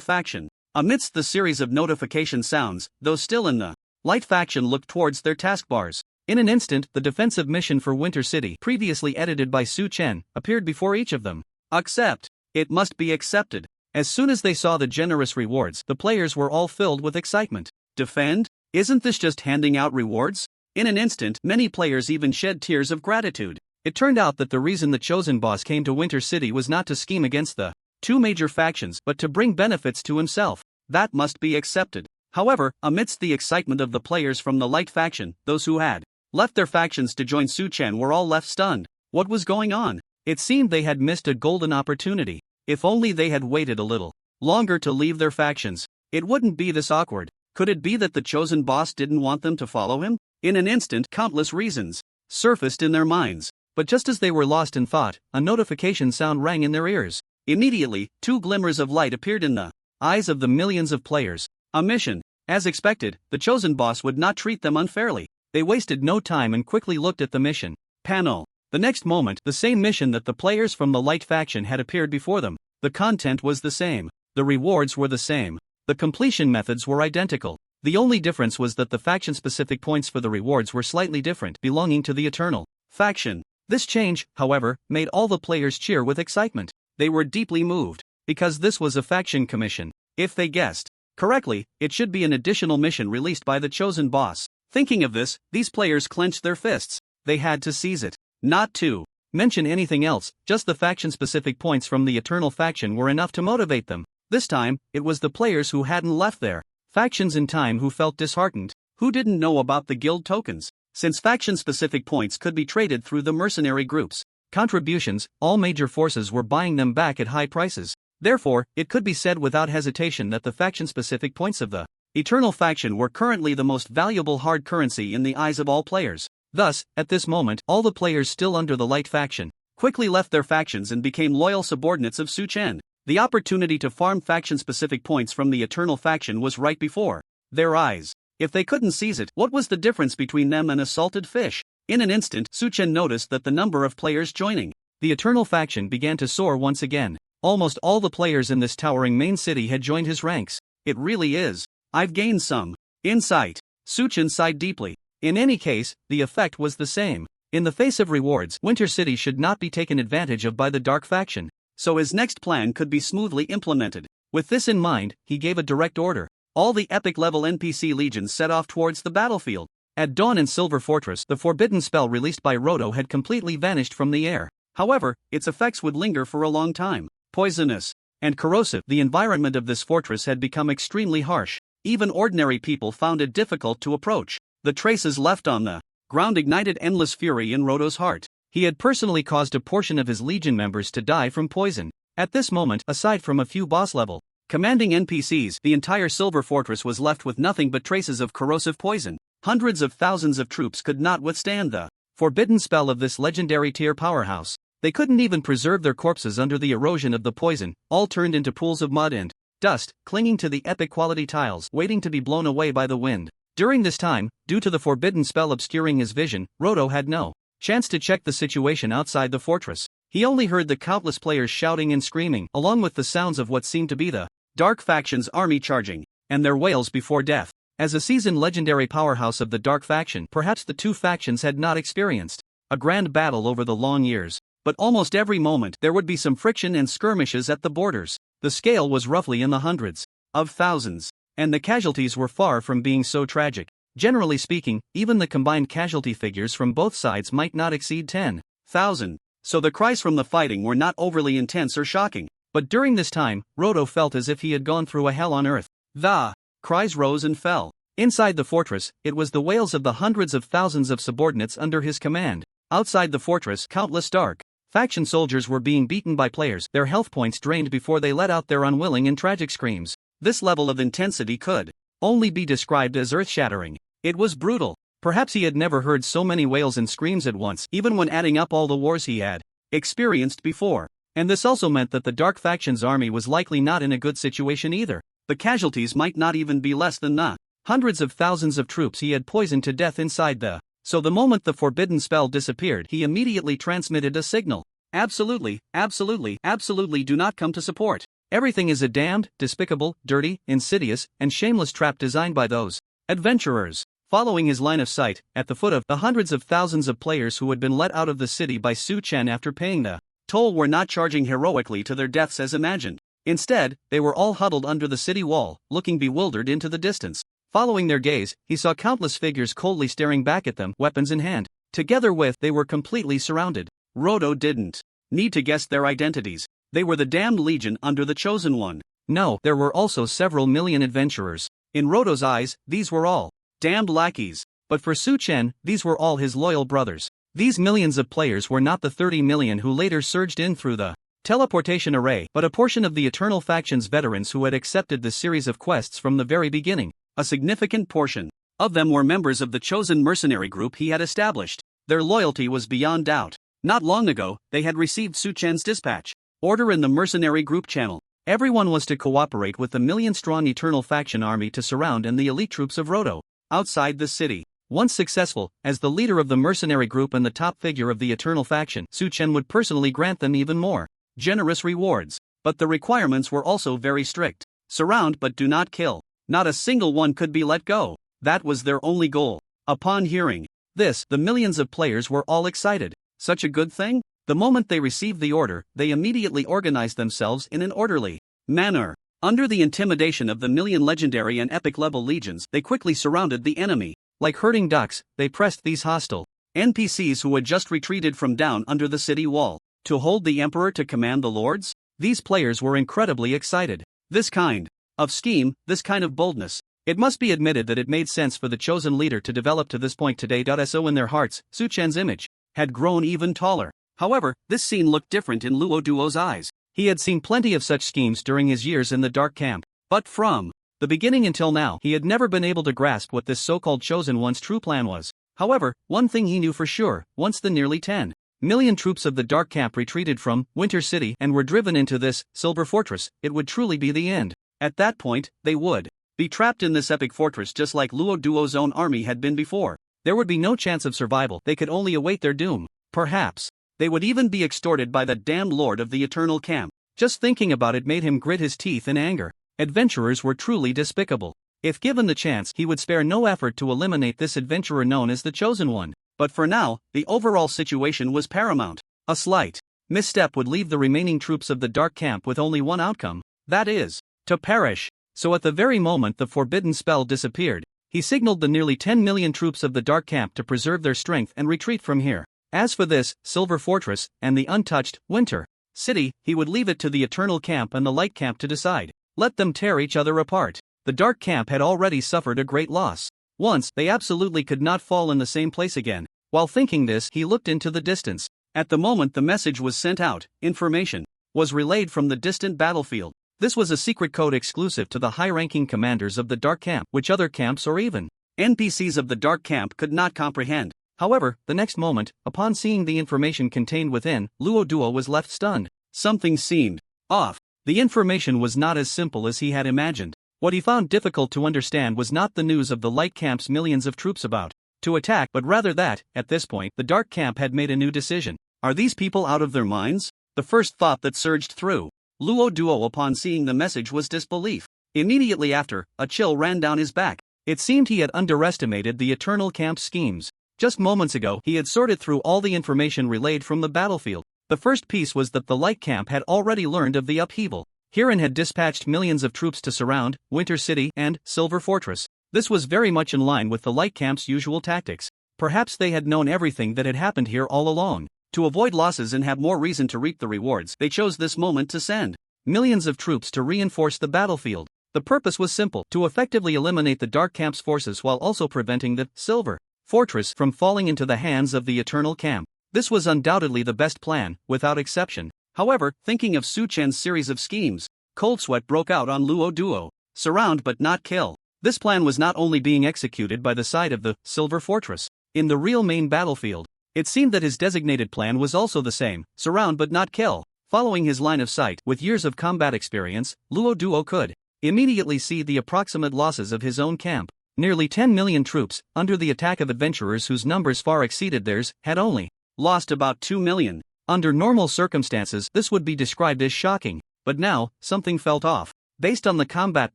Faction. Amidst the series of notification sounds, those still in the Light Faction looked towards their taskbars. In an instant, the defensive mission for Winter City, previously edited by Su Chen, appeared before each of them. Accept. It must be accepted. As soon as they saw the generous rewards, the players were all filled with excitement. Defend? Isn't this just handing out rewards? In an instant, many players even shed tears of gratitude. It turned out that the reason the chosen boss came to Winter City was not to scheme against the two major factions but to bring benefits to himself. That must be accepted. However, amidst the excitement of the players from the Light Faction, those who had left their factions to join Su Chen were all left stunned. What was going on? It seemed they had missed a golden opportunity. If only they had waited a little longer to leave their factions, it wouldn't be this awkward. Could it be that the chosen boss didn't want them to follow him? In an instant, countless reasons surfaced in their minds. But just as they were lost in thought, a notification sound rang in their ears. Immediately, two glimmers of light appeared in the eyes of the millions of players. A mission. As expected, the chosen boss would not treat them unfairly. They wasted no time and quickly looked at the mission panel. The next moment, the same mission that the players from the Light Faction had appeared before them. The content was the same. The rewards were the same. The completion methods were identical. The only difference was that the faction-specific points for the rewards were slightly different, belonging to the Eternal Faction. This change, however, made all the players cheer with excitement. They were deeply moved, because this was a faction commission. If they guessed correctly, it should be an additional mission released by the chosen boss. Thinking of this, these players clenched their fists. They had to seize it. Not to mention anything else, just the faction-specific points from the Eternal Faction were enough to motivate them. This time, it was the players who hadn't left their factions in time who felt disheartened, who didn't know about the guild tokens. Since faction-specific points could be traded through the mercenary groups' contributions, all major forces were buying them back at high prices. Therefore, it could be said without hesitation that the faction-specific points of the Eternal Faction were currently the most valuable hard currency in the eyes of all players. Thus, at this moment, all the players still under the Light Faction quickly left their factions and became loyal subordinates of Su Chen. The opportunity to farm faction-specific points from the Eternal Faction was right before their eyes. If they couldn't seize it, what was the difference between them and a salted fish? In an instant, Su Chen noticed that the number of players joining the Eternal Faction began to soar once again. Almost all the players in this towering main city had joined his ranks. It really is. I've gained some insight. Su Chen sighed deeply. In any case, the effect was the same. In the face of rewards, Winter City should not be taken advantage of by the Dark Faction, so his next plan could be smoothly implemented. With this in mind, he gave a direct order. All the epic-level NPC legions set off towards the battlefield. At dawn in Silver Fortress, the forbidden spell released by Roto had completely vanished from the air. However, its effects would linger for a long time. Poisonous and corrosive, the environment of this fortress had become extremely harsh. Even ordinary people found it difficult to approach. The traces left on the ground ignited endless fury in Roto's heart. He had personally caused a portion of his legion members to die from poison. At this moment, aside from a few boss-level commanding NPCs, the entire Silver Fortress was left with nothing but traces of corrosive poison. Hundreds of thousands of troops could not withstand the forbidden spell of this legendary tier powerhouse. They couldn't even preserve their corpses under the erosion of the poison, all turned into pools of mud and dust, clinging to the epic quality tiles, waiting to be blown away by the wind. During this time, due to the forbidden spell obscuring his vision, Roto had no chance to check the situation outside the fortress. He only heard the countless players shouting and screaming, along with the sounds of what seemed to be the Dark Faction's army charging, and their wails before death. As a seasoned legendary powerhouse of the Dark Faction, perhaps the two factions had not experienced a grand battle over the long years, but almost every moment there would be some friction and skirmishes at the borders. The scale was roughly in the hundreds of thousands, and the casualties were far from being so tragic. Generally speaking, even the combined casualty figures from both sides might not exceed 10,000, so the cries from the fighting were not overly intense or shocking. But during this time, Roto felt as if he had gone through a hell on earth. The cries rose and fell. Inside the fortress, it was the wails of the hundreds of thousands of subordinates under his command. Outside the fortress, countless Dark Faction soldiers were being beaten by players, their health points drained before they let out their unwilling and tragic screams. This level of intensity could only be described as earth-shattering. It was brutal. Perhaps he had never heard so many wails and screams at once, even when adding up all the wars he had experienced before. And this also meant that the Dark Faction's army was likely not in a good situation either. The casualties might not even be less than the hundreds of thousands of troops he had poisoned to death inside the. So the moment the forbidden spell disappeared, he immediately transmitted a signal. Absolutely, absolutely, absolutely do not come to support. Everything is a damned, despicable, dirty, insidious, and shameless trap designed by those adventurers. Following his line of sight, at the foot of the hundreds of thousands of players who had been let out of the city by Su Chen after paying the toll were not charging heroically to their deaths as imagined. Instead, they were all huddled under the city wall, looking bewildered into the distance. Following their gaze, he saw countless figures coldly staring back at them, weapons in hand. Together with, they were completely surrounded. Roto didn't need to guess their identities. They were the damned legion under the Chosen One. No, there were also several million adventurers. In Roto's eyes, these were all damned lackeys. But for Su Chen, these were all his loyal brothers. These millions of players were not the 30 million who later surged in through the teleportation array, but a portion of the Eternal Faction's veterans who had accepted the series of quests from the very beginning. A significant portion of them were members of the chosen mercenary group he had established. Their loyalty was beyond doubt. Not long ago, they had received Su Chen's dispatch order in the mercenary group channel. Everyone was to cooperate with the million-strong Eternal Faction army to surround and the elite troops of Roto outside the city. Once successful, as the leader of the mercenary group and the top figure of the Eternal Faction, Su Chen would personally grant them even more generous rewards. But the requirements were also very strict. Surround but do not kill. Not a single one could be let go. That was their only goal. Upon hearing this, the millions of players were all excited. Such a good thing? The moment they received the order, they immediately organized themselves in an orderly manner. Under the intimidation of the million legendary and epic-level legions, they quickly surrounded the enemy. Like herding ducks, they pressed these hostile NPCs who had just retreated from down under the city wall. To hold the Emperor to command the lords? These players were incredibly excited. This kind of scheme, this kind of boldness. It must be admitted that it made sense for the chosen leader to develop to this point today. So in their hearts, Su Chen's image had grown even taller. However, this scene looked different in Luo Duo's eyes. He had seen plenty of such schemes during his years in the Dark Camp. But from the beginning until now, he had never been able to grasp what this so-called Chosen One's true plan was. However, one thing he knew for sure: once the nearly 10 million troops of the Dark Camp retreated from Winter City and were driven into this Silver Fortress, it would truly be the end. At that point, they would be trapped in this epic fortress just like Luo Duo's own army had been before. There would be no chance of survival. They could only await their doom. Perhaps they would even be extorted by the damned lord of the Eternal Camp. Just thinking about it made him grit his teeth in anger. Adventurers were truly despicable. If given the chance, he would spare no effort to eliminate this adventurer known as the Chosen One. But for now, the overall situation was paramount. A slight misstep would leave the remaining troops of the Dark Camp with only one outcome, that is, to perish. So at the very moment the forbidden spell disappeared, he signaled the nearly 10 million troops of the Dark Camp to preserve their strength and retreat from here. As for this Silver Fortress and the untouched Winter City, he would leave it to the Eternal Camp and the Light Camp to decide. Let them tear each other apart. The Dark Camp had already suffered a great loss. Once, they absolutely could not fall in the same place again. While thinking this, he looked into the distance. At the moment the message was sent out, information was relayed from the distant battlefield. This was a secret code exclusive to the high-ranking commanders of the Dark Camp, which other camps or even NPCs of the Dark Camp could not comprehend. However, the next moment, upon seeing the information contained within, Luo Duo was left stunned. Something seemed off. The information was not as simple as he had imagined. What he found difficult to understand was not the news of the Light Camp's millions of troops about to attack, but rather that, at this point, the Dark Camp had made a new decision. Are these people out of their minds? The first thought that surged through Luo Duo upon seeing the message was disbelief. Immediately after, a chill ran down his back. It seemed he had underestimated the Eternal Camp's schemes. Just moments ago, he had sorted through all the information relayed from the battlefield. The first piece was that the Light Camp had already learned of the upheaval. Hiran had dispatched millions of troops to surround Winter City and Silver Fortress. This was very much in line with the Light Camp's usual tactics. Perhaps they had known everything that had happened here all along. To avoid losses and have more reason to reap the rewards, they chose this moment to send millions of troops to reinforce the battlefield. The purpose was simple: to effectively eliminate the Dark Camp's forces while also preventing the Silver Fortress from falling into the hands of the Eternal Camp. This was undoubtedly the best plan, without exception. However, thinking of Su Chen's series of schemes, cold sweat broke out on Luo Duo. Surround but not kill. This plan was not only being executed by the side of the Silver Fortress. In the real main battlefield, it seemed that his designated plan was also the same: surround but not kill. Following his line of sight, with years of combat experience, Luo Duo could immediately see the approximate losses of his own camp. Nearly 10 million troops, under the attack of adventurers whose numbers far exceeded theirs, had only lost about 2 million. Under normal circumstances, this would be described as shocking. But now, something felt off. Based on the combat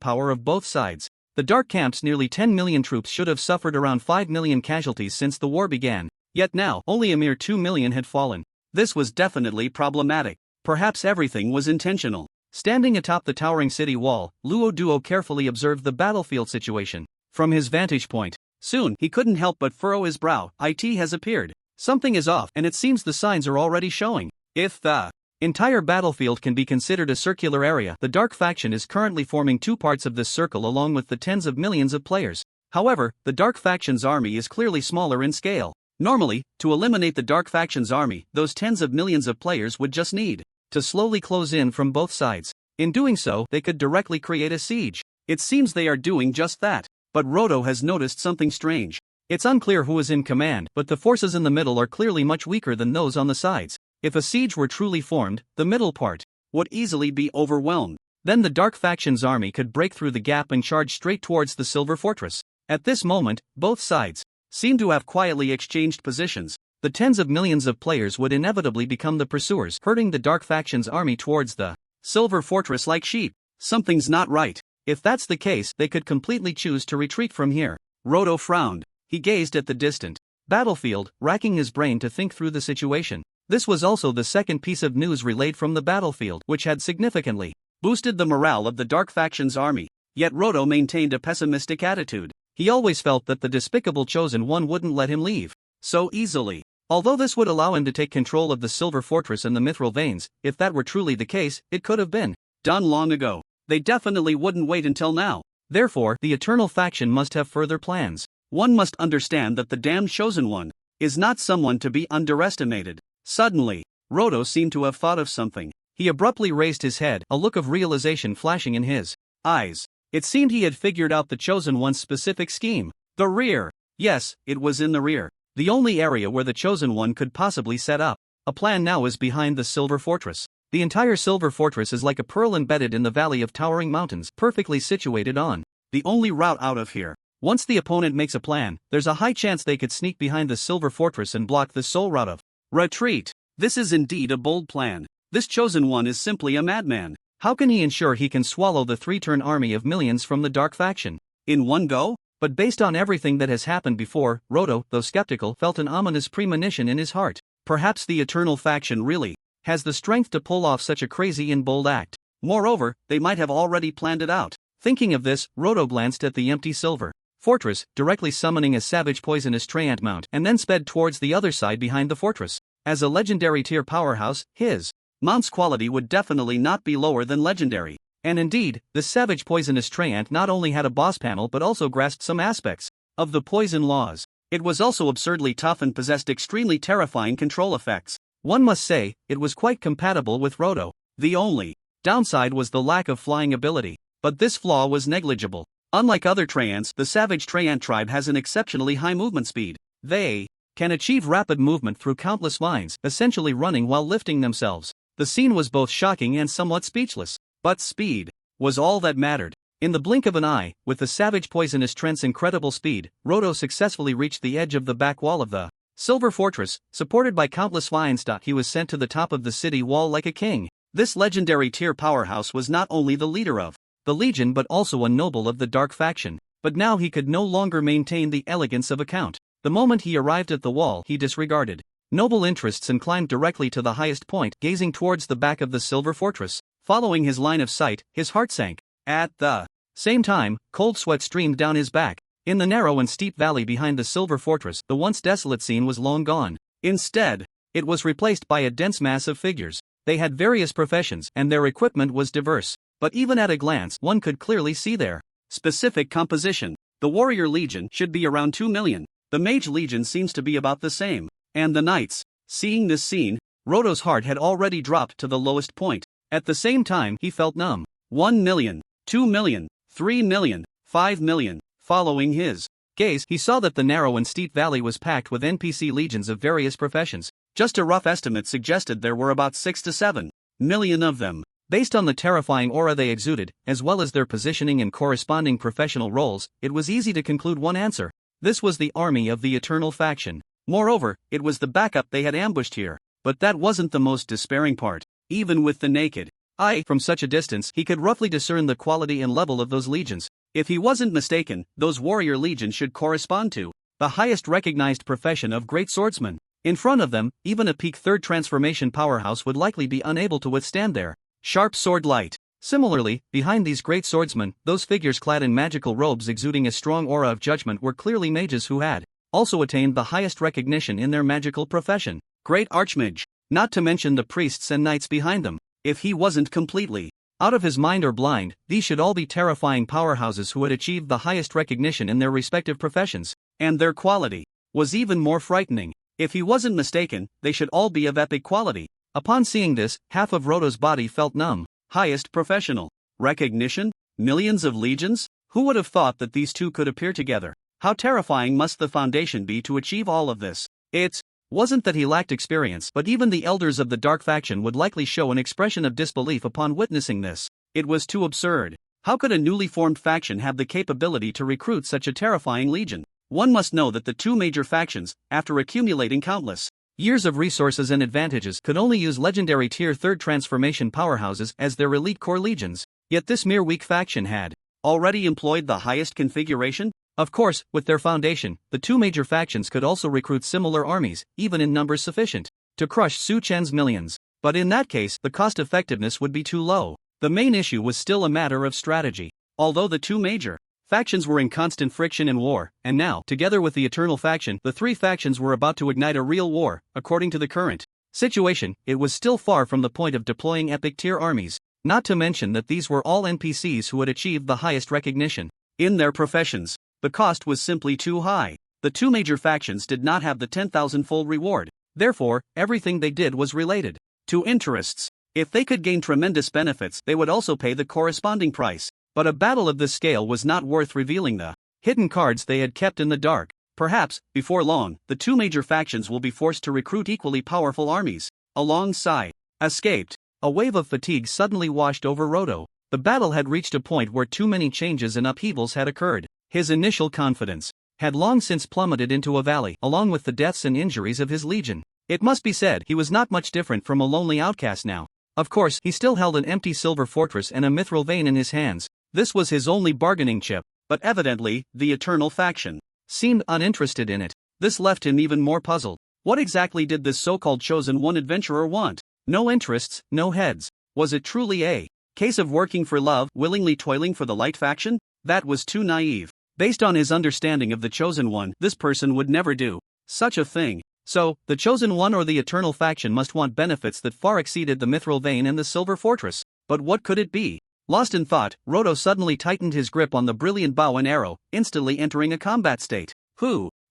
power of both sides, the Dark Camp's nearly 10 million troops should have suffered around 5 million casualties since the war began. Yet now, only a mere 2 million had fallen. This was definitely problematic. Perhaps everything was intentional. Standing atop the towering city wall, Luo Duo carefully observed the battlefield situation from his vantage point. Soon, he couldn't help but furrow his brow. It has appeared. Something is off, and it seems the signs are already showing. If the entire battlefield can be considered a circular area, the Dark Faction is currently forming two parts of this circle along with the tens of millions of players. However, the Dark Faction's army is clearly smaller in scale. Normally, to eliminate the Dark Faction's army, those tens of millions of players would just need to slowly close in from both sides. In doing so, they could directly create a siege. It seems they are doing just that. But Roto has noticed something strange. It's unclear who is in command, but the forces in the middle are clearly much weaker than those on the sides. If a siege were truly formed, the middle part would easily be overwhelmed. Then the Dark Faction's army could break through the gap and charge straight towards the Silver Fortress. At this moment, both sides seem to have quietly exchanged positions. The tens of millions of players would inevitably become the pursuers, herding the Dark Faction's army towards the Silver Fortress like sheep. Something's not right. If that's the case, they could completely choose to retreat from here. Roto frowned. He gazed at the distant battlefield, racking his brain to think through the situation. This was also the second piece of news relayed from the battlefield, which had significantly boosted the morale of the Dark Faction's army. Yet Roto maintained a pessimistic attitude. He always felt that the despicable Chosen One wouldn't let him leave so easily. Although this would allow him to take control of the Silver Fortress and the Mithril Veins, if that were truly the case, it could have been done long ago. They definitely wouldn't wait until now. Therefore, the Eternal Faction must have further plans. One must understand that the damned Chosen One is not someone to be underestimated. Suddenly, Roto seemed to have thought of something. He abruptly raised his head, a look of realization flashing in his eyes. It seemed he had figured out the Chosen One's specific scheme. The rear. Yes, it was in the rear. The only area where the Chosen One could possibly set up a plan now is behind the Silver Fortress. The entire Silver Fortress is like a pearl embedded in the valley of towering mountains, perfectly situated on the only route out of here. Once the opponent makes a plan, there's a high chance they could sneak behind the Silver Fortress and block the sole route of retreat. This is indeed a bold plan. This Chosen One is simply a madman. How can he ensure he can swallow the three-turn army of millions from the Dark Faction in one go? But based on everything that has happened before, Roto, though skeptical, felt an ominous premonition in his heart. Perhaps the Eternal Faction really has the strength to pull off such a crazy and bold act. Moreover, they might have already planned it out. Thinking of this, Roto glanced at the empty Silver Fortress, directly summoning a savage poisonous Treant mount, and then sped towards the other side behind the fortress. As a legendary tier powerhouse, his mount's quality would definitely not be lower than legendary. And indeed, the savage poisonous Treant not only had a boss panel but also grasped some aspects of the poison laws. It was also absurdly tough and possessed extremely terrifying control effects. One must say, it was quite compatible with Roto. The only downside was the lack of flying ability, but this flaw was negligible. Unlike other Traians, the savage Traian tribe has an exceptionally high movement speed. They can achieve rapid movement through countless vines, essentially running while lifting themselves. The scene was both shocking and somewhat speechless, but speed was all that mattered. In the blink of an eye, with the savage poisonous Trent's incredible speed, Roto successfully reached the edge of the back wall of the Silver Fortress. Supported by countless vines, he was sent to the top of the city wall like a king. This legendary tier powerhouse was not only the leader of the Legion but also a noble of the Dark faction. But now he could no longer maintain the elegance of a count. The moment he arrived at the wall, he disregarded noble interests and climbed directly to the highest point, gazing towards the back of the Silver Fortress. Following his line of sight, his heart sank. At the same time, cold sweat streamed down his back. In the narrow and steep valley behind the Silver Fortress, the once desolate scene was long gone. Instead, it was replaced by a dense mass of figures. They had various professions, and their equipment was diverse. But even at a glance, one could clearly see their specific composition. The Warrior Legion should be around 2 million. The Mage Legion seems to be about the same. And the Knights. Seeing this scene, Roto's heart had already dropped to the lowest point. At the same time, he felt numb. 1 million, 2 million, 3 million, 5 million. Following his gaze, he saw that the narrow and steep valley was packed with NPC legions of various professions. Just a rough estimate suggested there were about 6 to 7 million of them. Based on the terrifying aura they exuded, as well as their positioning and corresponding professional roles, it was easy to conclude one answer. This was the army of the Eternal faction. Moreover, it was the backup they had ambushed here. But that wasn't the most despairing part. Even with the naked eye from such a distance, he could roughly discern the quality and level of those legions. If he wasn't mistaken, those warrior legions should correspond to the highest recognized profession of great swordsman. In front of them, even a peak third transformation powerhouse would likely be unable to withstand their sharp sword light. Similarly, behind these great swordsmen, those figures clad in magical robes exuding a strong aura of judgment were clearly mages who had also attained the highest recognition in their magical profession. Great Archmage. Not to mention the priests and knights behind them. If he wasn't completely out of his mind or blind, these should all be terrifying powerhouses who had achieved the highest recognition in their respective professions. And their quality was even more frightening. If he wasn't mistaken, they should all be of epic quality. Upon seeing this, half of Roto's body felt numb. Highest professional recognition? Millions of legions? Who would have thought that these two could appear together? How terrifying must the foundation be to achieve all of this? It wasn't that he lacked experience, but even the elders of the Dark faction would likely show an expression of disbelief upon witnessing this. It was too absurd. How could a newly formed faction have the capability to recruit such a terrifying legion? One must know that the two major factions, after accumulating countless years of resources and advantages, could only use legendary tier 3rd transformation powerhouses as their elite core legions. Yet this mere weak faction had already employed the highest configuration? Of course, with their foundation, the two major factions could also recruit similar armies, even in numbers sufficient to crush Su Chen's millions. But in that case, the cost-effectiveness would be too low. The main issue was still a matter of strategy. Although the two major factions were in constant friction and war, and now, together with the Eternal faction, the three factions were about to ignite a real war. According to the current situation, it was still far from the point of deploying epic tier armies. Not to mention that these were all NPCs who had achieved the highest recognition in their professions. The cost was simply too high. The two major factions did not have the 10,000-fold reward. Therefore, everything they did was related to interests. If they could gain tremendous benefits, they would also pay the corresponding price. But a battle of this scale was not worth revealing the hidden cards they had kept in the dark. Perhaps, before long, the two major factions will be forced to recruit equally powerful armies. Alongside escaped. A wave of fatigue suddenly washed over Roto. The battle had reached a point where too many changes and upheavals had occurred. His initial confidence had long since plummeted into a valley, along with the deaths and injuries of his legion. It must be said, he was not much different from a lonely outcast now. Of course, he still held an empty silver fortress and a mithril vein in his hands. This was his only bargaining chip, but evidently, the Eternal faction seemed uninterested in it. This left him even more puzzled. What exactly did this so-called chosen one adventurer want? No interests, no heads. Was it truly a case of working for love, willingly toiling for the Light faction? That was too naive. Based on his understanding of the Chosen One, this person would never do such a thing. So, the Chosen One or the Eternal faction must want benefits that far exceeded the Mithril Vein and the Silver Fortress. But what could it be? Lost in thought, Roto suddenly tightened his grip on the brilliant bow and arrow, instantly entering a combat state.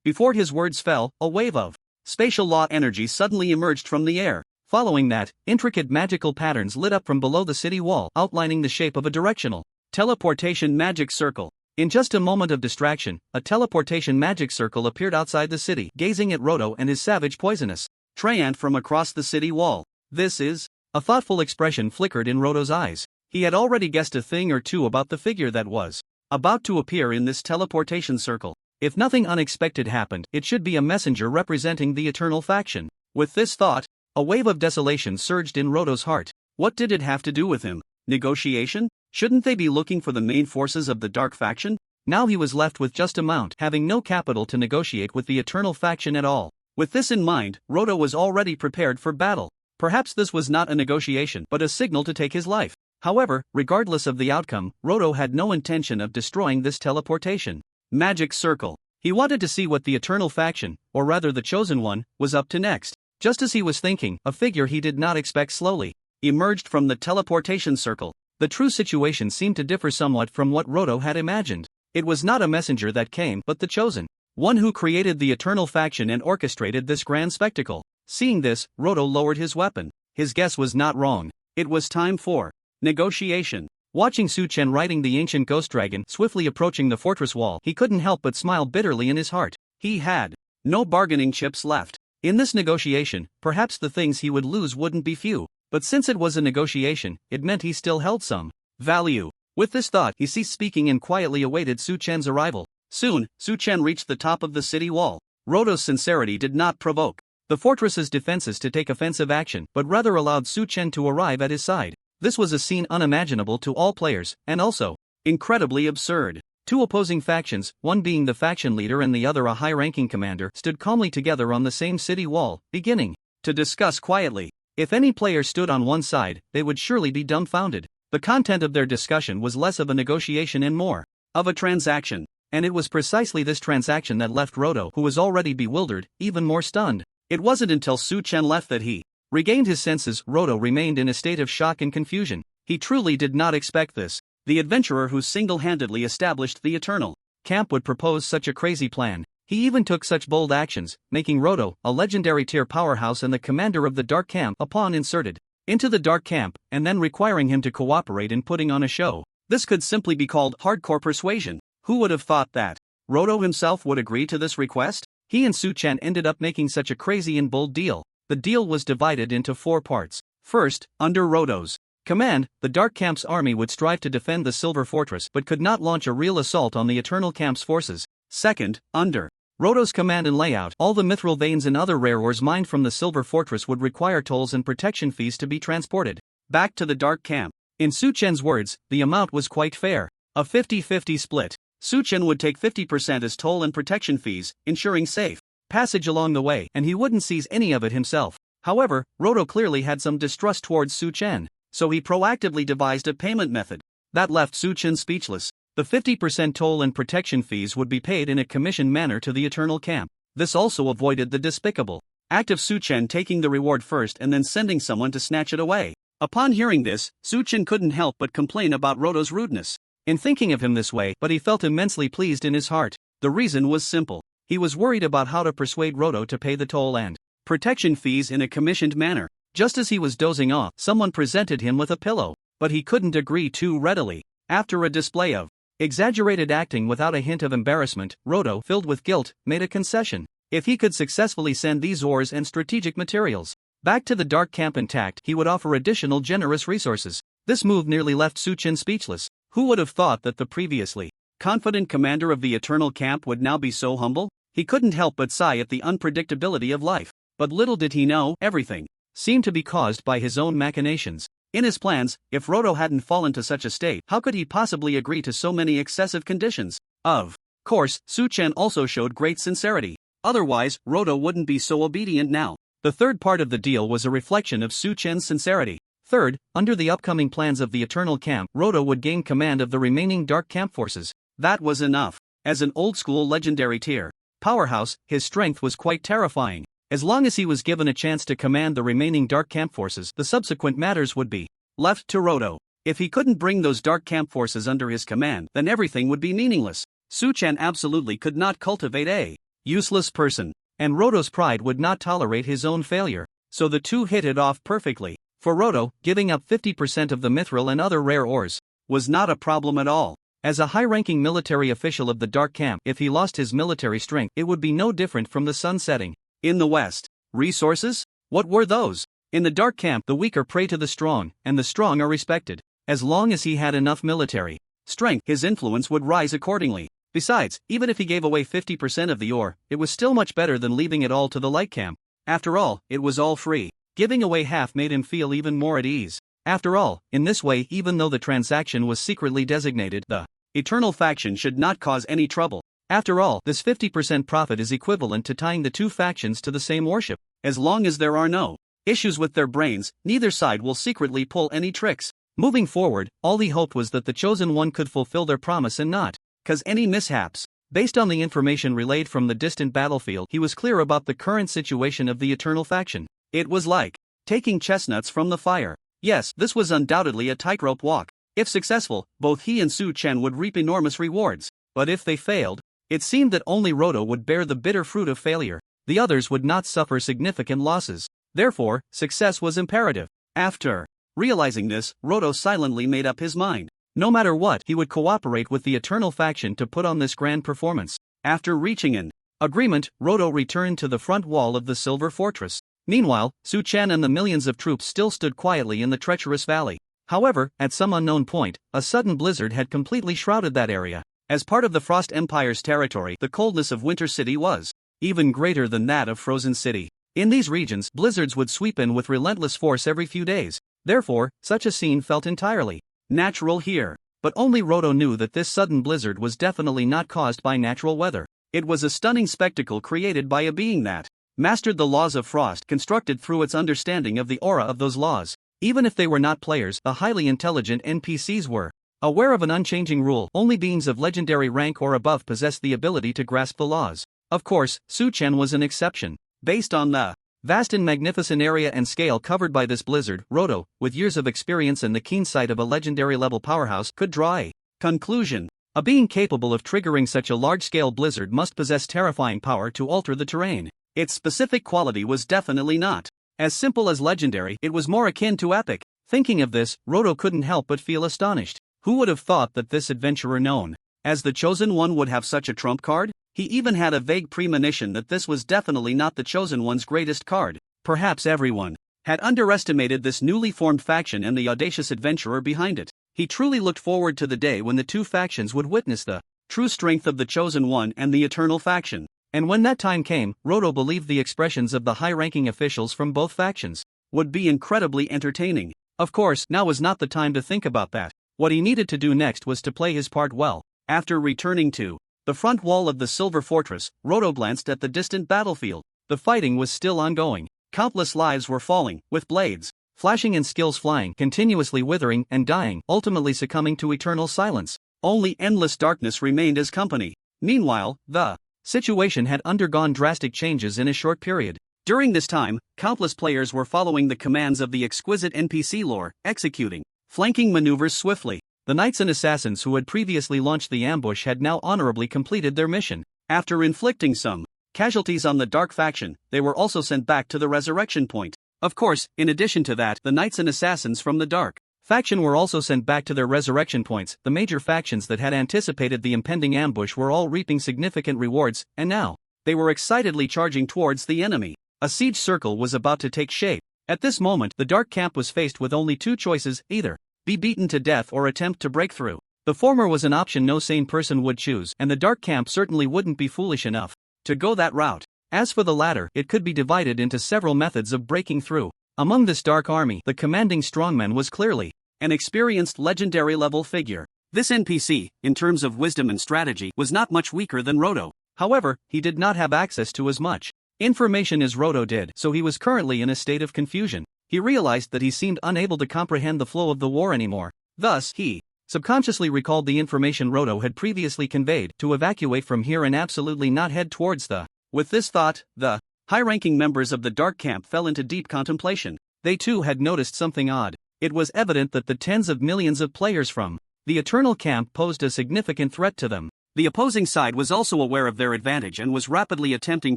Before his words fell, a wave of spatial law energy suddenly emerged from the air. Following that, intricate magical patterns lit up from below the city wall, outlining the shape of a directional teleportation magic circle. In just a moment of distraction, a teleportation magic circle appeared outside the city, gazing at Roto and his savage poisonous treant from across the city wall. This is... A thoughtful expression flickered in Roto's eyes. He had already guessed a thing or two about the figure that was about to appear in this teleportation circle. If nothing unexpected happened, it should be a messenger representing the Eternal faction. With this thought, a wave of desolation surged in Roto's heart. What did it have to do with him? Negotiation? Shouldn't they be looking for the main forces of the Dark faction? Now he was left with just a mount, having no capital to negotiate with the Eternal faction at all. With this in mind, Roto was already prepared for battle. Perhaps this was not a negotiation, but a signal to take his life. However, regardless of the outcome, Roto had no intention of destroying this teleportation magic circle. He wanted to see what the Eternal faction, or rather the Chosen One, was up to next. Just as he was thinking, a figure he did not expect slowly emerged from the teleportation circle. The true situation seemed to differ somewhat from what Roto had imagined. It was not a messenger that came, but the Chosen One who created the Eternal faction and orchestrated this grand spectacle. Seeing this, Roto lowered his weapon. His guess was not wrong. It was time for negotiation. Watching Su Chen riding the ancient ghost dragon swiftly approaching the fortress wall, he couldn't help but smile bitterly in his heart. He had no bargaining chips left. In this negotiation, perhaps the things he would lose wouldn't be few. But since it was a negotiation, it meant he still held some value. With this thought, he ceased speaking and quietly awaited Su Chen's arrival. Soon, Su Chen reached the top of the city wall. Roto's sincerity did not provoke the fortress's defenses to take offensive action, but rather allowed Su Chen to arrive at his side. This was a scene unimaginable to all players, and also incredibly absurd. Two opposing factions, one being the faction leader and the other a high-ranking commander, stood calmly together on the same city wall, beginning to discuss quietly. If any player stood on one side, they would surely be dumbfounded. The content of their discussion was less of a negotiation and more of a transaction. And it was precisely this transaction that left Roto, who was already bewildered, even more stunned. It wasn't until Su Chen left that he regained his senses. Roto remained in a state of shock and confusion. He truly did not expect this. The adventurer who single-handedly established the Eternal camp would propose such a crazy plan. He even took such bold actions, making Roto a legendary tier powerhouse and the commander of the Dark Camp upon inserted into the Dark Camp, and then requiring him to cooperate in putting on a show. This could simply be called hardcore persuasion. Who would have thought that Roto himself would agree to this request? He and Su Chen ended up making such a crazy and bold deal. The deal was divided into 4 parts. First, under Roto's command, the Dark Camp's army would strive to defend the Silver Fortress but could not launch a real assault on the Eternal Camp's forces. Second, under Roto's command and layout, all the mithril veins and other rare ores mined from the Silver Fortress would require tolls and protection fees to be transported back to the Dark Camp. In Su Chen's words, the amount was quite fair. A 50-50 split. Su Chen would take 50% as toll and protection fees, ensuring safe passage along the way, and he wouldn't seize any of it himself. However, Roto clearly had some distrust towards Su Chen, so he proactively devised a payment method that left Su Chen speechless. The 50% toll and protection fees would be paid in a commissioned manner to the Eternal Camp. This also avoided the despicable act of Su Chen taking the reward first and then sending someone to snatch it away. Upon hearing this, Su Chen couldn't help but complain about Roto's rudeness in thinking of him this way, but he felt immensely pleased in his heart. The reason was simple. He was worried about how to persuade Roto to pay the toll and protection fees in a commissioned manner. Just as he was dozing off, someone presented him with a pillow, but he couldn't agree too readily. After a display of exaggerated acting without a hint of embarrassment, Roto, filled with guilt, made a concession. If he could successfully send these ores and strategic materials back to the Dark Camp intact, he would offer additional generous resources. This move nearly left Su Chen speechless. Who would have thought that the previously confident commander of the Eternal Camp would now be so humble? He couldn't help but sigh at the unpredictability of life. But little did he know, everything seemed to be caused by his own machinations. In his plans, if Roto hadn't fallen to such a state, how could he possibly agree to so many excessive conditions? Of course, Su Chen also showed great sincerity. Otherwise, Roto wouldn't be so obedient now. The third part of the deal was a reflection of Su Chen's sincerity. Third, under the upcoming plans of the Eternal Camp, Roto would gain command of the remaining Dark Camp forces. That was enough. As an old-school legendary tier powerhouse, his strength was quite terrifying. As long as he was given a chance to command the remaining Dark Camp forces, the subsequent matters would be left to Roto. If he couldn't bring those dark camp forces under his command, then everything would be meaningless. Su-chan absolutely could not cultivate a useless person, and Roto's pride would not tolerate his own failure, so the two hit it off perfectly. For Roto, giving up 50% of the mithril and other rare ores was not a problem at all. As a high-ranking military official of the Dark Camp, if he lost his military strength, it would be no different from the sun setting. In the West, resources? What were those? In the Dark Camp, the weak are prey to the strong, and the strong are respected. As long as he had enough military strength, his influence would rise accordingly. Besides, even if he gave away 50% of the ore, it was still much better than leaving it all to the Light Camp. After all, it was all free. Giving away half made him feel even more at ease. After all, in this way, even though the transaction was secretly designated, the Eternal faction should not cause any trouble. After all, this 50% profit is equivalent to tying the two factions to the same warship. As long as there are no issues with their brains, neither side will secretly pull any tricks. Moving forward, all he hoped was that the Chosen One could fulfill their promise and not cause any mishaps. Based on the information relayed from the distant battlefield, he was clear about the current situation of the Eternal faction. It was like taking chestnuts from the fire. Yes, this was undoubtedly a tightrope walk. If successful, both he and Su-chan would reap enormous rewards. But if they failed, it seemed that only Roto would bear the bitter fruit of failure. The others would not suffer significant losses. Therefore, success was imperative. After realizing this, Roto silently made up his mind. No matter what, he would cooperate with the Eternal faction to put on this grand performance. After reaching an agreement, Roto returned to the front wall of the Silver Fortress. Meanwhile, Su-chan and the millions of troops still stood quietly in the treacherous valley. However, at some unknown point, a sudden blizzard had completely shrouded that area. As part of the Frost Empire's territory, the coldness of Winter City was even greater than that of Frozen City. In these regions, blizzards would sweep in with relentless force every few days. Therefore, such a scene felt entirely natural here. But only Roto knew that this sudden blizzard was definitely not caused by natural weather. It was a stunning spectacle created by a being that mastered the laws of frost, constructed through its understanding of the aura of those laws. Even if they were not players, the highly intelligent NPCs were aware of an unchanging rule: only beings of legendary rank or above possessed the ability to grasp the laws. Of course, Su-chan was an exception. Based on the vast and magnificent area and scale covered by this blizzard, Roto, with years of experience and the keen sight of a legendary-level powerhouse, could draw a conclusion. A being capable of triggering such a large-scale blizzard must possess terrifying power to alter the terrain. Its specific quality was definitely not as simple as legendary, it was more akin to epic. Thinking of this, Roto couldn't help but feel astonished. Who would have thought that this adventurer known as the Chosen One would have such a trump card? He even had a vague premonition that this was definitely not the Chosen One's greatest card. Perhaps everyone had underestimated this newly formed faction and the audacious adventurer behind it. He truly looked forward to the day when the two factions would witness the true strength of the Chosen One and the Eternal faction. And when that time came, Roto believed the expressions of the high-ranking officials from both factions would be incredibly entertaining. Of course, now was not the time to think about that. What he needed to do next was to play his part well. After returning to the front wall of the Silver Fortress, Roto glanced at the distant battlefield. The fighting was still ongoing. Countless lives were falling, with blades flashing and skills flying, continuously withering and dying, ultimately succumbing to eternal silence. Only endless darkness remained as company. Meanwhile, the situation had undergone drastic changes in a short period. During this time, countless players were following the commands of the exquisite NPC lore, executing flanking maneuvers swiftly. The knights and assassins who had previously launched the ambush had now honorably completed their mission. After inflicting some casualties on the Dark faction, they were also sent back to the resurrection point. Of course, in addition to that, the knights and assassins from the Dark faction were also sent back to their resurrection points. The major factions that had anticipated the impending ambush were all reaping significant rewards, and now they were excitedly charging towards the enemy. A siege circle was about to take shape. At this moment, the Dark camp was faced with only two choices: either be beaten to death or attempt to break through. The former was an option no sane person would choose, and the Dark camp certainly wouldn't be foolish enough to go that route. As for the latter, it could be divided into several methods of breaking through. Among this Dark army, the commanding strongman was clearly an experienced legendary-level figure. This NPC, in terms of wisdom and strategy, was not much weaker than Roto. However, he did not have access to as much information as Roto did, so he was currently in a state of confusion. He realized that he seemed unable to comprehend the flow of the war anymore. Thus, he subconsciously recalled the information Roto had previously conveyed: to evacuate from here and absolutely not head towards the. With this thought, the high-ranking members of the Dark camp fell into deep contemplation. They too had noticed something odd. It was evident that the tens of millions of players from the Eternal Camp posed a significant threat to them. The opposing side was also aware of their advantage and was rapidly attempting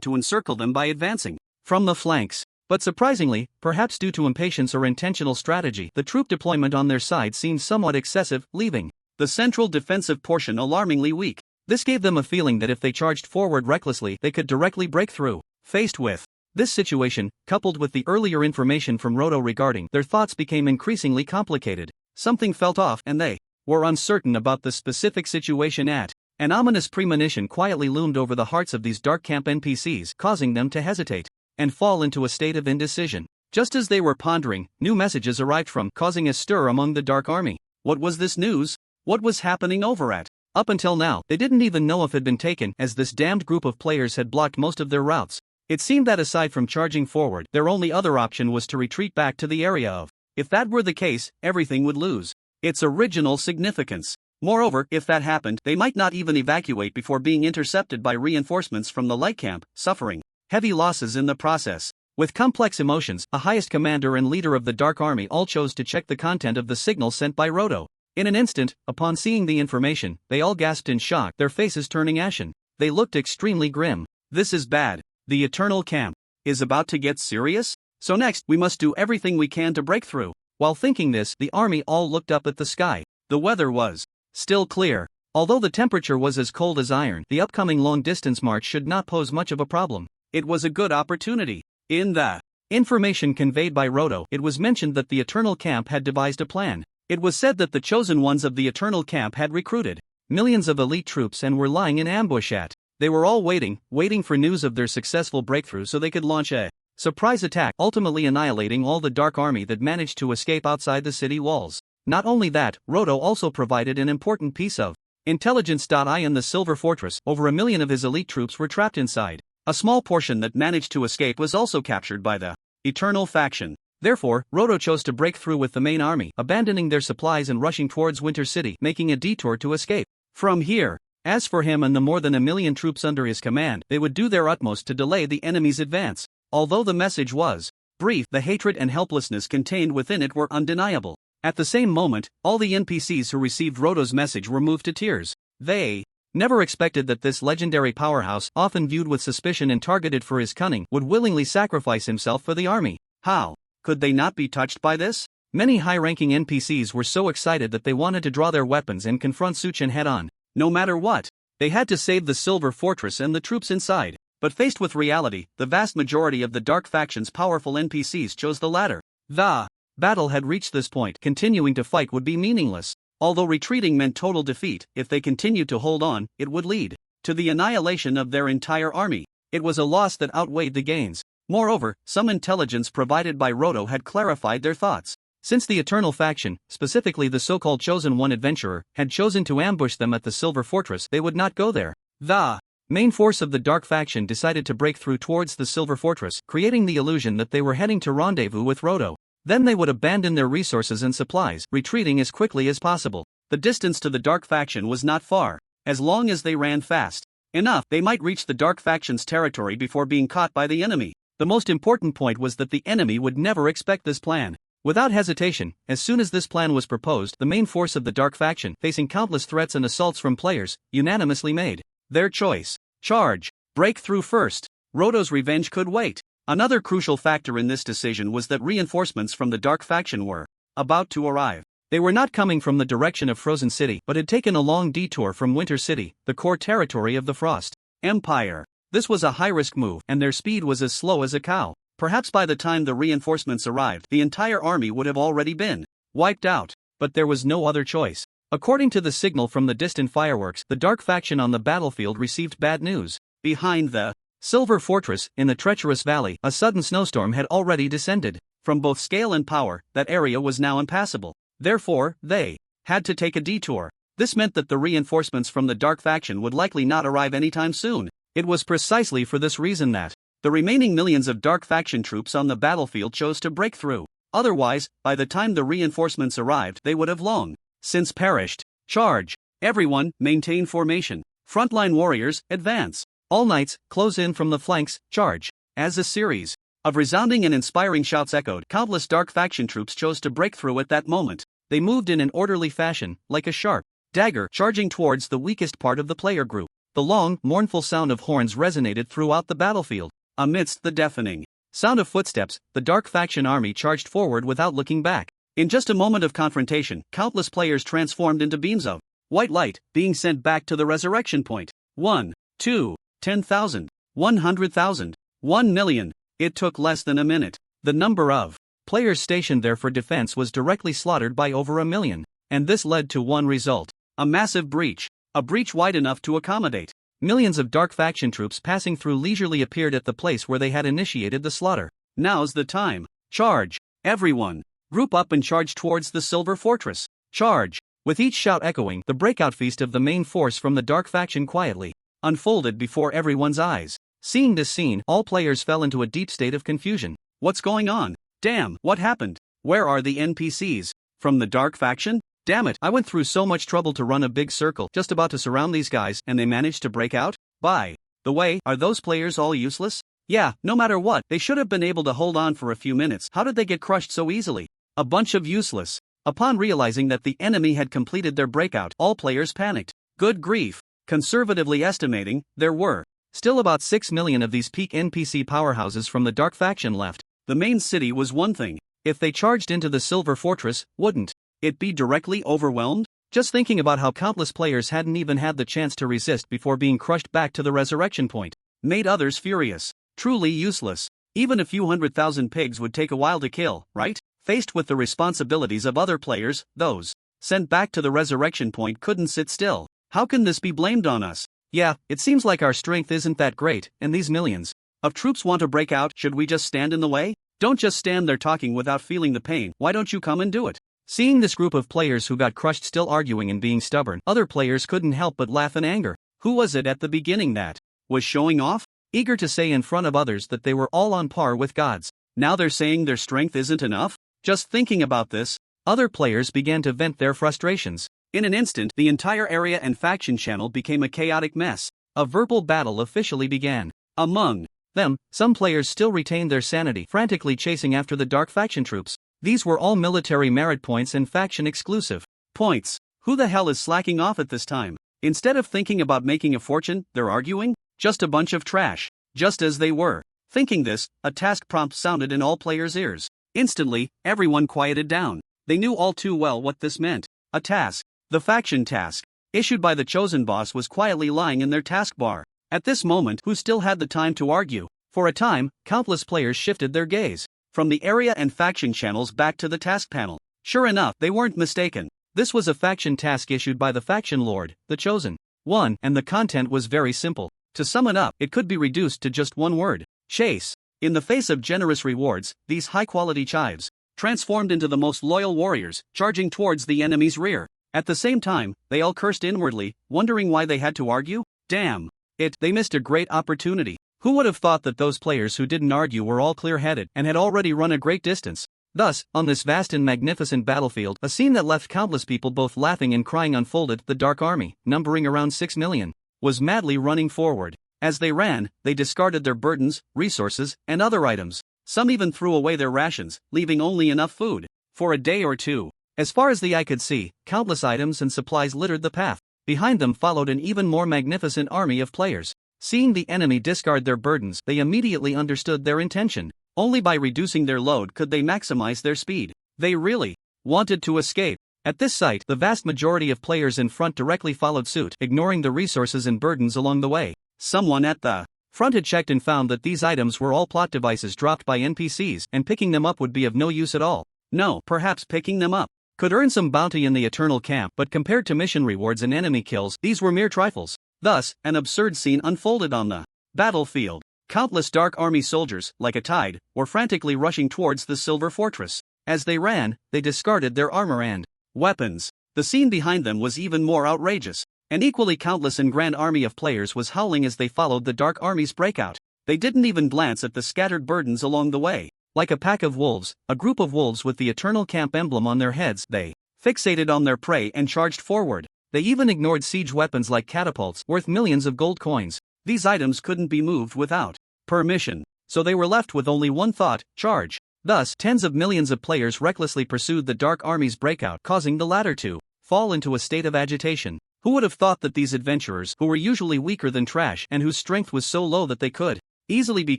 to encircle them by advancing from the flanks. But surprisingly, perhaps due to impatience or intentional strategy, the troop deployment on their side seemed somewhat excessive, leaving the central defensive portion alarmingly weak. This gave them a feeling that if they charged forward recklessly, they could directly break through. Faced with this situation, coupled with the earlier information from Roto regarding their thoughts became increasingly complicated. Something felt off and they were uncertain about the specific situation at. An ominous premonition quietly loomed over the hearts of these Dark Camp NPCs, causing them to hesitate and fall into a state of indecision. Just as they were pondering, new messages arrived from, causing a stir among the Dark Army. What was this news? What was happening over at? Up until now, they didn't even know if it had been taken, as this damned group of players had blocked most of their routes. It seemed that aside from charging forward, their only other option was to retreat back to the area of. If that were the case, everything would lose its original significance. Moreover, if that happened, they might not even evacuate before being intercepted by reinforcements from the Light Camp, suffering heavy losses in the process. With complex emotions, the highest commander and leader of the Dark Army all chose to check the content of the signal sent by Roto. In an instant, upon seeing the information, they all gasped in shock, their faces turning ashen. They looked extremely grim. This is bad. The Eternal Camp is about to get serious? So next, we must do everything we can to break through. While thinking this, the army all looked up at the sky. The weather was still clear. Although the temperature was as cold as iron, the upcoming long-distance march should not pose much of a problem. It was a good opportunity. In the information conveyed by Roto, it was mentioned that the Eternal Camp had devised a plan. It was said that the chosen ones of the Eternal Camp had recruited millions of elite troops and were lying in ambush at. They were all waiting for news of their successful breakthrough so they could launch a surprise attack, ultimately annihilating all the Dark Army that managed to escape outside the city walls. Not only that, Roto also provided an important piece of intelligence. In the Silver Fortress, over 1 million of his elite troops were trapped inside. A small portion that managed to escape was also captured by the Eternal faction. Therefore, Roto chose to break through with the main army, abandoning their supplies and rushing towards Winter City, making a detour to escape from here. As for him and the more than 1 million troops under his command, they would do their utmost to delay the enemy's advance. Although the message was brief, the hatred and helplessness contained within it were undeniable. At the same moment, all the NPCs who received Roto's message were moved to tears. They never expected that this legendary powerhouse, often viewed with suspicion and targeted for his cunning, would willingly sacrifice himself for the army. How could they not be touched by this? Many high-ranking NPCs were so excited that they wanted to draw their weapons and confront Suchin head-on. No matter what, they had to save the Silver Fortress and the troops inside. But faced with reality, the vast majority of the Dark Faction's powerful NPCs chose the latter. The battle had reached this point. Continuing to fight would be meaningless. Although retreating meant total defeat, if they continued to hold on, it would lead to the annihilation of their entire army. It was a loss that outweighed the gains. Moreover, some intelligence provided by Roto had clarified their thoughts. Since the Eternal faction, specifically the so-called Chosen One adventurer, had chosen to ambush them at the Silver Fortress, they would not go there. The main force of the Dark faction decided to break through towards the Silver Fortress, creating the illusion that they were heading to rendezvous with Roto. Then they would abandon their resources and supplies, retreating as quickly as possible. The distance to the Dark faction was not far. As long as they ran fast enough, they might reach the Dark faction's territory before being caught by the enemy. The most important point was that the enemy would never expect this plan. Without hesitation, as soon as this plan was proposed, the main force of the Dark faction, facing countless threats and assaults from players, unanimously made their choice. Charge. Break through first. Roto's revenge could wait. Another crucial factor in this decision was that reinforcements from the Dark faction were about to arrive. They were not coming from the direction of Frozen City, but had taken a long detour from Winter City, the core territory of the Frost Empire. This was a high-risk move, and their speed was as slow as a cow. Perhaps by the time the reinforcements arrived, the entire army would have already been wiped out. But there was no other choice. According to the signal from the distant fireworks, the Dark faction on the battlefield received bad news. Behind the Silver Fortress, in the treacherous valley, a sudden snowstorm had already descended. From both scale and power, that area was now impassable. Therefore, they had to take a detour. This meant that the reinforcements from the Dark faction would likely not arrive anytime soon. It was precisely for this reason that the remaining millions of Dark faction troops on the battlefield chose to break through. Otherwise, by the time the reinforcements arrived, they would have long since perished. Charge. Everyone, maintain formation. Frontline warriors, advance. All knights, close in from the flanks, charge. As a series Of resounding and inspiring shouts echoed. Countless dark faction troops chose to break through at that moment. They moved in an orderly fashion, like a sharp dagger charging towards the weakest part of the player group. The long, mournful sound of horns resonated throughout the battlefield. Amidst the deafening sound of footsteps, the dark faction army charged forward without looking back. In just a moment of confrontation, countless players transformed into beams of white light, being sent back to the resurrection point. 1, 2, 10,000, 100,000, 1 million. It took less than a minute. The number of players stationed there for defense was directly slaughtered by over 1 million. And this led to one result: a massive breach. A breach wide enough to accommodate millions of dark faction troops passing through leisurely appeared at the place where they had initiated the slaughter. Now's the time. Charge! Everyone! Group up and charge towards the Silver Fortress. Charge! With each shout echoing, the breakout feast of the main force from the dark faction quietly unfolded before everyone's eyes. Seeing this scene, all players fell into a deep state of confusion. What's going on? Damn, what happened? Where are the NPCs? From the dark faction? Damn it, I went through so much trouble to run a big circle just about to surround these guys and they managed to break out? By the way, are those players all useless? Yeah, no matter what, they should have been able to hold on for a few minutes. How did they get crushed so easily? A bunch of useless. Upon realizing that the enemy had completed their breakout, all players panicked. Good grief. Conservatively estimating, there were still about 6 million of these peak NPC powerhouses from the dark faction left. The main city was one thing. If they charged into the Silver Fortress, wouldn't it be directly overwhelmed? Just thinking about how countless players hadn't even had the chance to resist before being crushed back to the resurrection point made others furious. Truly useless. Even a few 100,000 pigs would take a while to kill, right? Faced with the responsibilities of other players, those sent back to the resurrection point couldn't sit still. How can this be blamed on us? Yeah, it seems like our strength isn't that great, and these millions of troops want to break out. Should we just stand in the way? Don't just stand there talking without feeling the pain. Why don't you come and do it? Seeing this group of players who got crushed still arguing and being stubborn, other players couldn't help but laugh in anger. Who was it at the beginning that was showing off? Eager to say in front of others that they were all on par with gods. Now they're saying their strength isn't enough? Just thinking about this, other players began to vent their frustrations. In an instant, the entire area and faction channel became a chaotic mess. A verbal battle officially began. Among them, some players still retained their sanity, frantically chasing after the dark faction troops. These were all military merit points and faction exclusive points. Who the hell is slacking off at this time? Instead of thinking about making a fortune, they're arguing? Just a bunch of trash. Just as they were thinking this, a task prompt sounded in all players' ears. Instantly, everyone quieted down. They knew all too well what this meant. A task. The faction task, issued by the chosen boss, was quietly lying in their taskbar. At this moment, who still had the time to argue? For a time, countless players shifted their gaze from the area and faction channels back to the task panel. Sure enough, they weren't mistaken. This was a faction task issued by the faction lord, the Chosen One, and the content was very simple. To sum it up, it could be reduced to just one word: chase. In the face of generous rewards, these high-quality chives transformed into the most loyal warriors, charging towards the enemy's rear. At the same time, they all cursed inwardly, wondering why they had to argue. Damn it, they missed a great opportunity. Who would have thought that those players who didn't argue were all clear-headed and had already run a great distance? Thus, on this vast and magnificent battlefield, a scene that left countless people both laughing and crying unfolded. The Dark Army, numbering around 6 million, was madly running forward. As they ran, they discarded their burdens, resources, and other items. Some even threw away their rations, leaving only enough food for a day or two. As far as the eye could see, countless items and supplies littered the path. Behind them followed an even more magnificent army of players. Seeing the enemy discard their burdens, they immediately understood their intention. Only by reducing their load could they maximize their speed. They really wanted to escape. At this sight, the vast majority of players in front directly followed suit, ignoring the resources and burdens along the way. Someone at the front had checked and found that these items were all plot devices dropped by NPCs, and picking them up would be of no use at all. No, perhaps picking them up could earn some bounty in the Eternal Camp, but compared to mission rewards and enemy kills, these were mere trifles. Thus, an absurd scene unfolded on the battlefield. Countless Dark Army soldiers, like a tide, were frantically rushing towards the Silver Fortress. As they ran, they discarded their armor and weapons. The scene behind them was even more outrageous. An equally countless and grand army of players was howling as they followed the Dark Army's breakout. They didn't even glance at the scattered burdens along the way. Like a pack of wolves, a group of wolves with the Eternal Camp emblem on their heads, they fixated on their prey and charged forward. They even ignored siege weapons like catapults, worth millions of gold coins. These items couldn't be moved without permission. so they were left with only one thought: charge. Thus, tens of millions of players recklessly pursued the Dark Army's breakout, causing the latter to fall into a state of agitation. Who would have thought that these adventurers, who were usually weaker than trash and whose strength was so low that they could easily be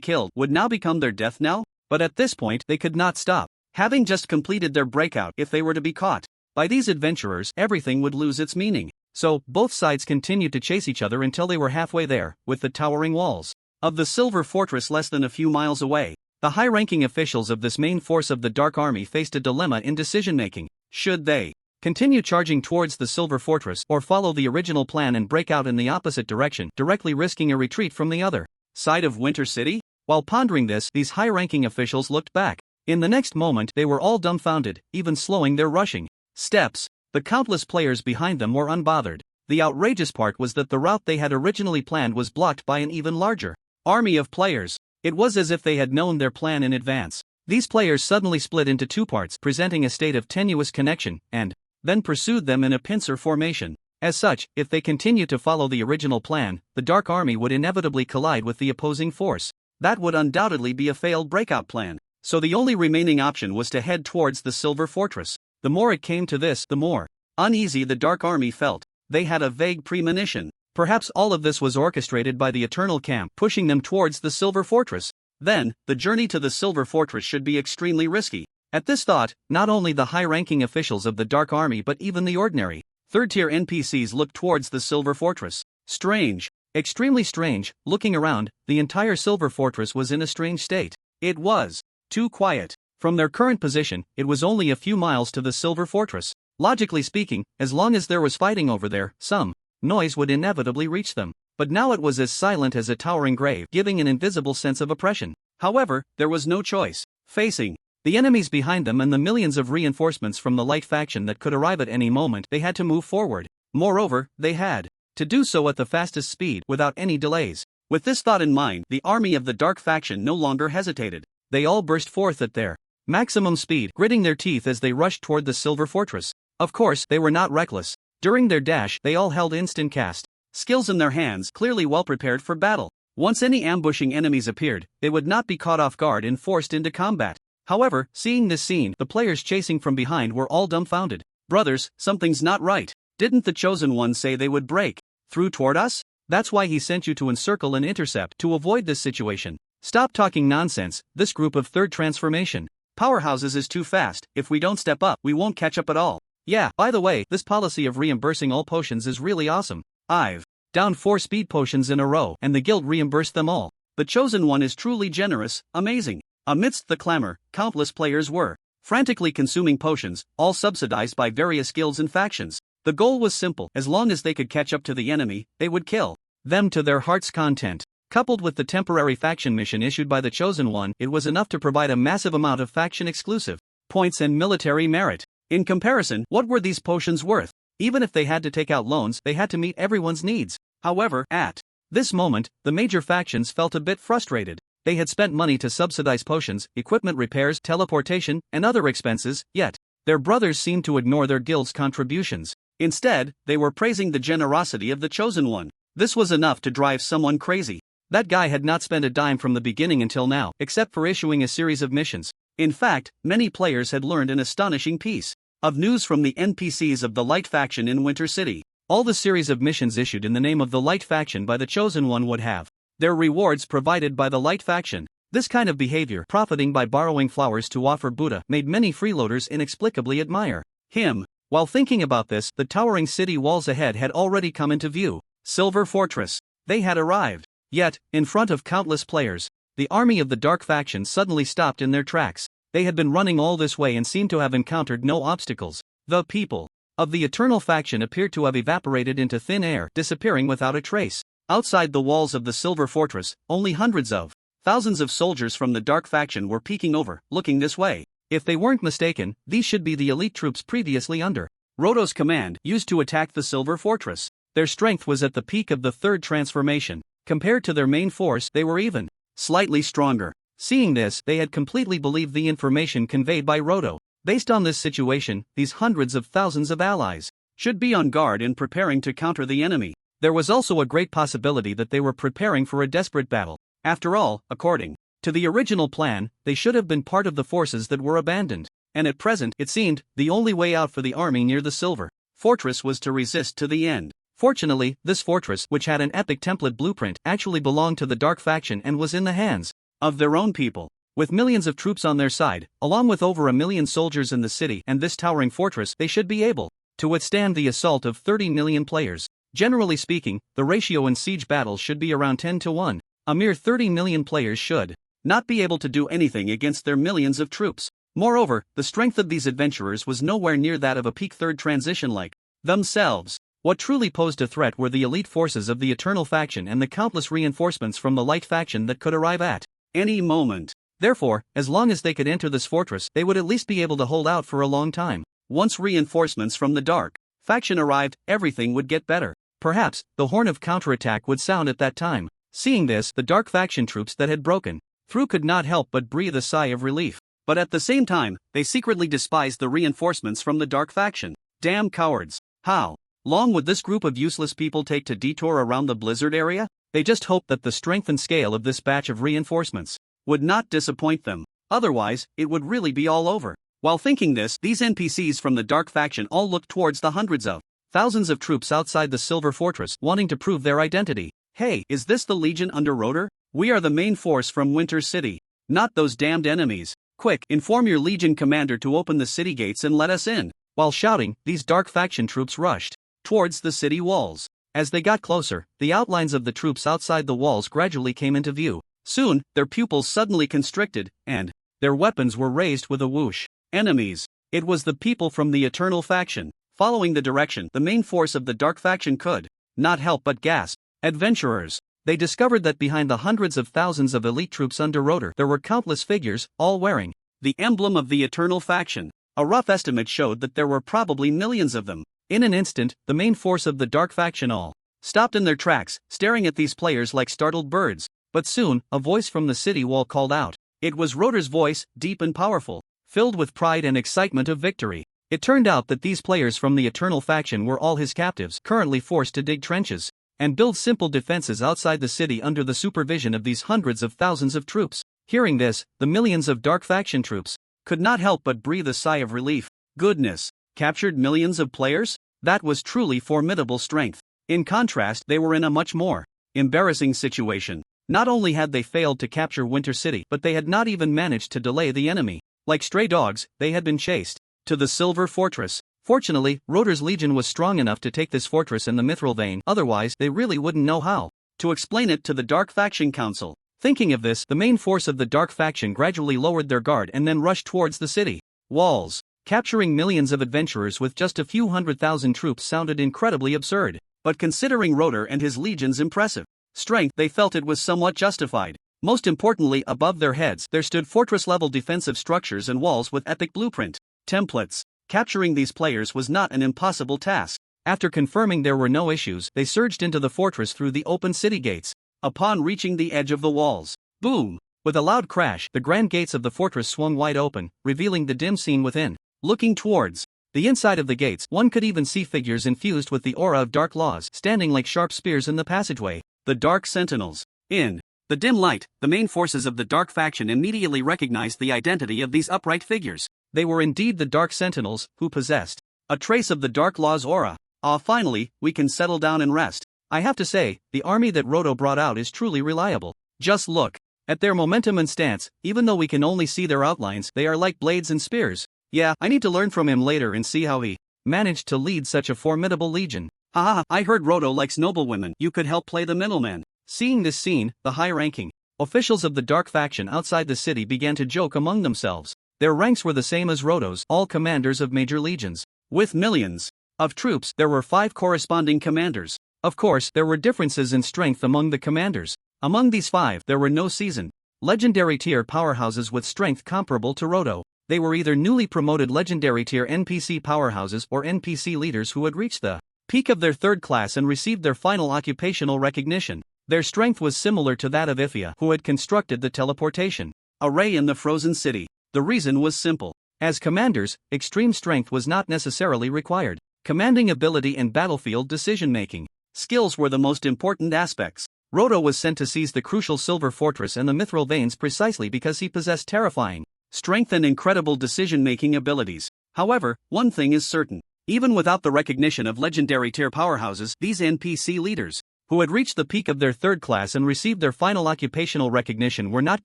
killed, would now become their death knell? But at this point, they could not stop, having just completed their breakout. If they were to be caught by these adventurers, everything would lose its meaning. So, both sides continued to chase each other until they were halfway there, with the towering walls of the Silver Fortress less than a few miles away. The high-ranking officials of this main force of the Dark Army faced a dilemma in decision-making. Should they continue charging towards the Silver Fortress, or follow the original plan and break out in the opposite direction, directly risking a retreat from the other side of Winter City? While pondering this, these high-ranking officials looked back. In the next moment, they were all dumbfounded, even slowing their rushing steps. The countless players behind them were unbothered. The outrageous part was that the route they had originally planned was blocked by an even larger army of players. It was as if they had known their plan in advance. These players suddenly split into two parts, presenting a state of tenuous connection, and then pursued them in a pincer formation. As such, if they continued to follow the original plan, the Dark Army would inevitably collide with the opposing force. That would undoubtedly be a failed breakout plan. So the only remaining option was to head towards the Silver Fortress. The more it came to this, the more uneasy the Dark Army felt. They had a vague premonition. Perhaps all of this was orchestrated by the Eternal Camp, pushing them towards the Silver Fortress. Then, the journey to the Silver Fortress should be extremely risky. At this thought, not only the high-ranking officials of the Dark Army but even the ordinary, third-tier NPCs looked towards the Silver Fortress. Strange. Extremely strange. Looking around, the entire Silver Fortress was in a strange state. It was too quiet. From their current position, it was only a few miles to the Silver Fortress. Logically speaking, as long as there was fighting over there, some noise would inevitably reach them. But now it was as silent as a towering grave, giving an invisible sense of oppression. However, there was no choice. Facing the enemies behind them and the millions of reinforcements from the Light faction that could arrive at any moment, they had to move forward. Moreover, they had to do so at the fastest speed, without any delays. With this thought in mind, the army of the Dark faction no longer hesitated. They all burst forth at their maximum speed, gritting their teeth as they rushed toward the Silver Fortress. Of course, they were not reckless. During their dash, they all held instant cast skills in their hands, clearly well prepared for battle. Once any ambushing enemies appeared, they would not be caught off guard and forced into combat. However, seeing this scene, the players chasing from behind were all dumbfounded. Brothers, something's not right. Didn't the Chosen One say they would break through toward us? That's why he sent you to encircle and intercept, to avoid this situation. Stop talking nonsense. This group of third transformation powerhouses is too fast. If we don't step up, we won't catch up at all. Yeah, by the way, this policy of reimbursing all potions is really awesome. I've downed 4 speed potions in a row, and the guild reimbursed them all. The Chosen One is truly generous, amazing. Amidst the clamor, countless players were frantically consuming potions, all subsidized by various guilds and factions. The goal was simple: as long as they could catch up to the enemy, they would kill them to their heart's content. Coupled with the temporary faction mission issued by the Chosen One, it was enough to provide a massive amount of faction-exclusive points and military merit. In comparison, what were these potions worth? Even if they had to take out loans, they had to meet everyone's needs. However, at this moment, the major factions felt a bit frustrated. They had spent money to subsidize potions, equipment repairs, teleportation, and other expenses, yet their brothers seemed to ignore their guild's contributions. Instead, they were praising the generosity of the Chosen One. This was enough to drive someone crazy. That guy had not spent a dime from the beginning until now, except for issuing a series of missions. In fact, many players had learned an astonishing piece of news from the NPCs of the Light faction in Winter City. All the series of missions issued in the name of the Light faction by the Chosen One would have their rewards provided by the Light faction. This kind of behavior, profiting by borrowing flowers to offer Buddha, made many freeloaders inexplicably admire him. While thinking about this, the towering city walls ahead had already come into view. Silver Fortress. They had arrived. Yet, in front of countless players, the army of the Dark faction suddenly stopped in their tracks. They had been running all this way and seemed to have encountered no obstacles. The people of the Eternal faction appeared to have evaporated into thin air, disappearing without a trace. Outside the walls of the Silver Fortress, only hundreds of thousands of soldiers from the Dark faction were peeking over, looking this way. If they weren't mistaken, these should be the elite troops previously under Roto's command, used to attack the Silver Fortress. Their strength was at the peak of the third transformation. Compared to their main force, they were even slightly stronger. Seeing this, they had completely believed the information conveyed by Roto. Based on this situation, these hundreds of thousands of allies should be on guard and preparing to counter the enemy. There was also a great possibility that they were preparing for a desperate battle. After all, according To the original plan, they should have been part of the forces that were abandoned, and at present, it seemed, the only way out for the army near the Silver Fortress was to resist to the end. Fortunately, this fortress, which had an epic template blueprint, actually belonged to the Dark Faction and was in the hands of their own people. With millions of troops on their side, along with over 1 million soldiers in the city and this towering fortress, they should be able to withstand the assault of 30 million players. Generally speaking, the ratio in siege battles should be around 10 to 1. A mere 30 million players should not be able to do anything against their millions of troops. Moreover, the strength of these adventurers was nowhere near that of a peak third transition like themselves. What truly posed a threat were the elite forces of the Eternal Faction and the countless reinforcements from the Light Faction that could arrive at any moment. Therefore, as long as they could enter this fortress, they would at least be able to hold out for a long time. Once reinforcements from the Dark Faction arrived, everything would get better. Perhaps, the horn of counterattack would sound at that time. Seeing this, the Dark Faction troops that had broken through could not help but breathe a sigh of relief. But at the same time, they secretly despised the reinforcements from the Dark Faction. Damn cowards. How long would this group of useless people take to detour around the blizzard area? They just hoped that the strength and scale of this batch of reinforcements would not disappoint them. Otherwise, it would really be all over. While thinking this, these NPCs from the Dark Faction all looked towards the hundreds of thousands of troops outside the Silver Fortress, wanting to prove their identity. Hey, is this the Legion under Rotor? We are the main force from Winter City. Not those damned enemies. Quick, inform your Legion commander to open the city gates and let us in. While shouting, these Dark Faction troops rushed towards the city walls. As they got closer, the outlines of the troops outside the walls gradually came into view. Soon, their pupils suddenly constricted, and their weapons were raised with a whoosh. Enemies. It was the people from the Eternal Faction. Following the direction, the main force of the Dark Faction could not help but gasp. Adventurers. They discovered that behind the hundreds of thousands of elite troops under Rotor, there were countless figures, all wearing the emblem of the Eternal Faction. A rough estimate showed that there were probably millions of them. In an instant, the main force of the Dark Faction all stopped in their tracks, staring at these players like startled birds. But soon, a voice from the city wall called out. It was Rotor's voice, deep and powerful, filled with pride and excitement of victory. It turned out that these players from the Eternal Faction were all his captives, currently forced to dig trenches and build simple defenses outside the city under the supervision of these hundreds of thousands of troops. Hearing this, the millions of Dark Faction troops could not help but breathe a sigh of relief. Goodness, captured millions of players? That was truly formidable strength. In contrast, they were in a much more embarrassing situation. Not only had they failed to capture Winter City, but they had not even managed to delay the enemy. Like stray dogs, they had been chased to the Silver Fortress. Fortunately, Rotor's Legion was strong enough to take this fortress in the Mithril Vein, otherwise they really wouldn't know how to explain it to the Dark Faction Council. Thinking of this, the main force of the Dark Faction gradually lowered their guard and then rushed towards the city walls. Capturing millions of adventurers with just a few 100,000 troops sounded incredibly absurd, but considering Rotor and his legion's impressive strength, they felt it was somewhat justified. Most importantly, above their heads, there stood fortress-level defensive structures and walls with epic blueprint templates. Capturing these players was not an impossible task. After confirming there were no issues, they surged into the fortress through the open city gates. Upon reaching the edge of the walls, boom! With a loud crash, the grand gates of the fortress swung wide open, revealing the dim scene within. Looking towards the inside of the gates, one could even see figures infused with the aura of dark laws standing like sharp spears in the passageway. The Dark Sentinels. In the dim light, the main forces of the Dark Faction immediately recognized the identity of these upright figures. They were indeed the Dark Sentinels, who possessed a trace of the Dark Law's aura. Finally, we can settle down and rest. I have to say, the army that Roto brought out is truly reliable. Just look at their momentum and stance. Even though we can only see their outlines, they are like blades and spears. Yeah, I need to learn from him later and see how he managed to lead such a formidable legion. Haha, I heard Roto likes noblewomen. You could help play the middleman. Seeing this scene, the high-ranking officials of the Dark Faction outside the city began to joke among themselves. Their ranks were the same as Roto's, all commanders of major legions. With millions of troops, there were 5 corresponding commanders. Of course, there were differences in strength among the commanders. Among these 5, there were no seasoned, legendary tier powerhouses with strength comparable to Roto. They were either newly promoted legendary tier NPC powerhouses or NPC leaders who had reached the peak of their 3rd class and received their final occupational recognition. Their strength was similar to that of Ifia, who had constructed the teleportation array in the frozen city. The reason was simple. As commanders, extreme strength was not necessarily required. Commanding ability and battlefield decision-making skills were the most important aspects. Roto was sent to seize the crucial silver fortress and the mithril veins precisely because he possessed terrifying strength and incredible decision-making abilities. However, one thing is certain. Even without the recognition of legendary tier powerhouses, these NPC leaders, who had reached the peak of their third class and received their final occupational recognition, were not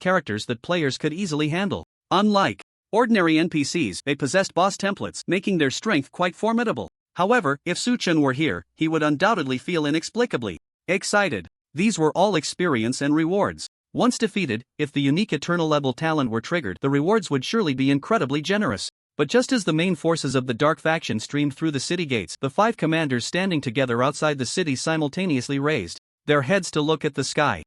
characters that players could easily handle. Unlike ordinary NPCs, they possessed boss templates, making their strength quite formidable. However, if Suchun were here, he would undoubtedly feel inexplicably excited. These were all experience and rewards. Once defeated, if the unique eternal level talent were triggered, the rewards would surely be incredibly generous. But just as the main forces of the Dark faction streamed through the city gates, the 5 commanders standing together outside the city simultaneously raised their heads to look at the sky.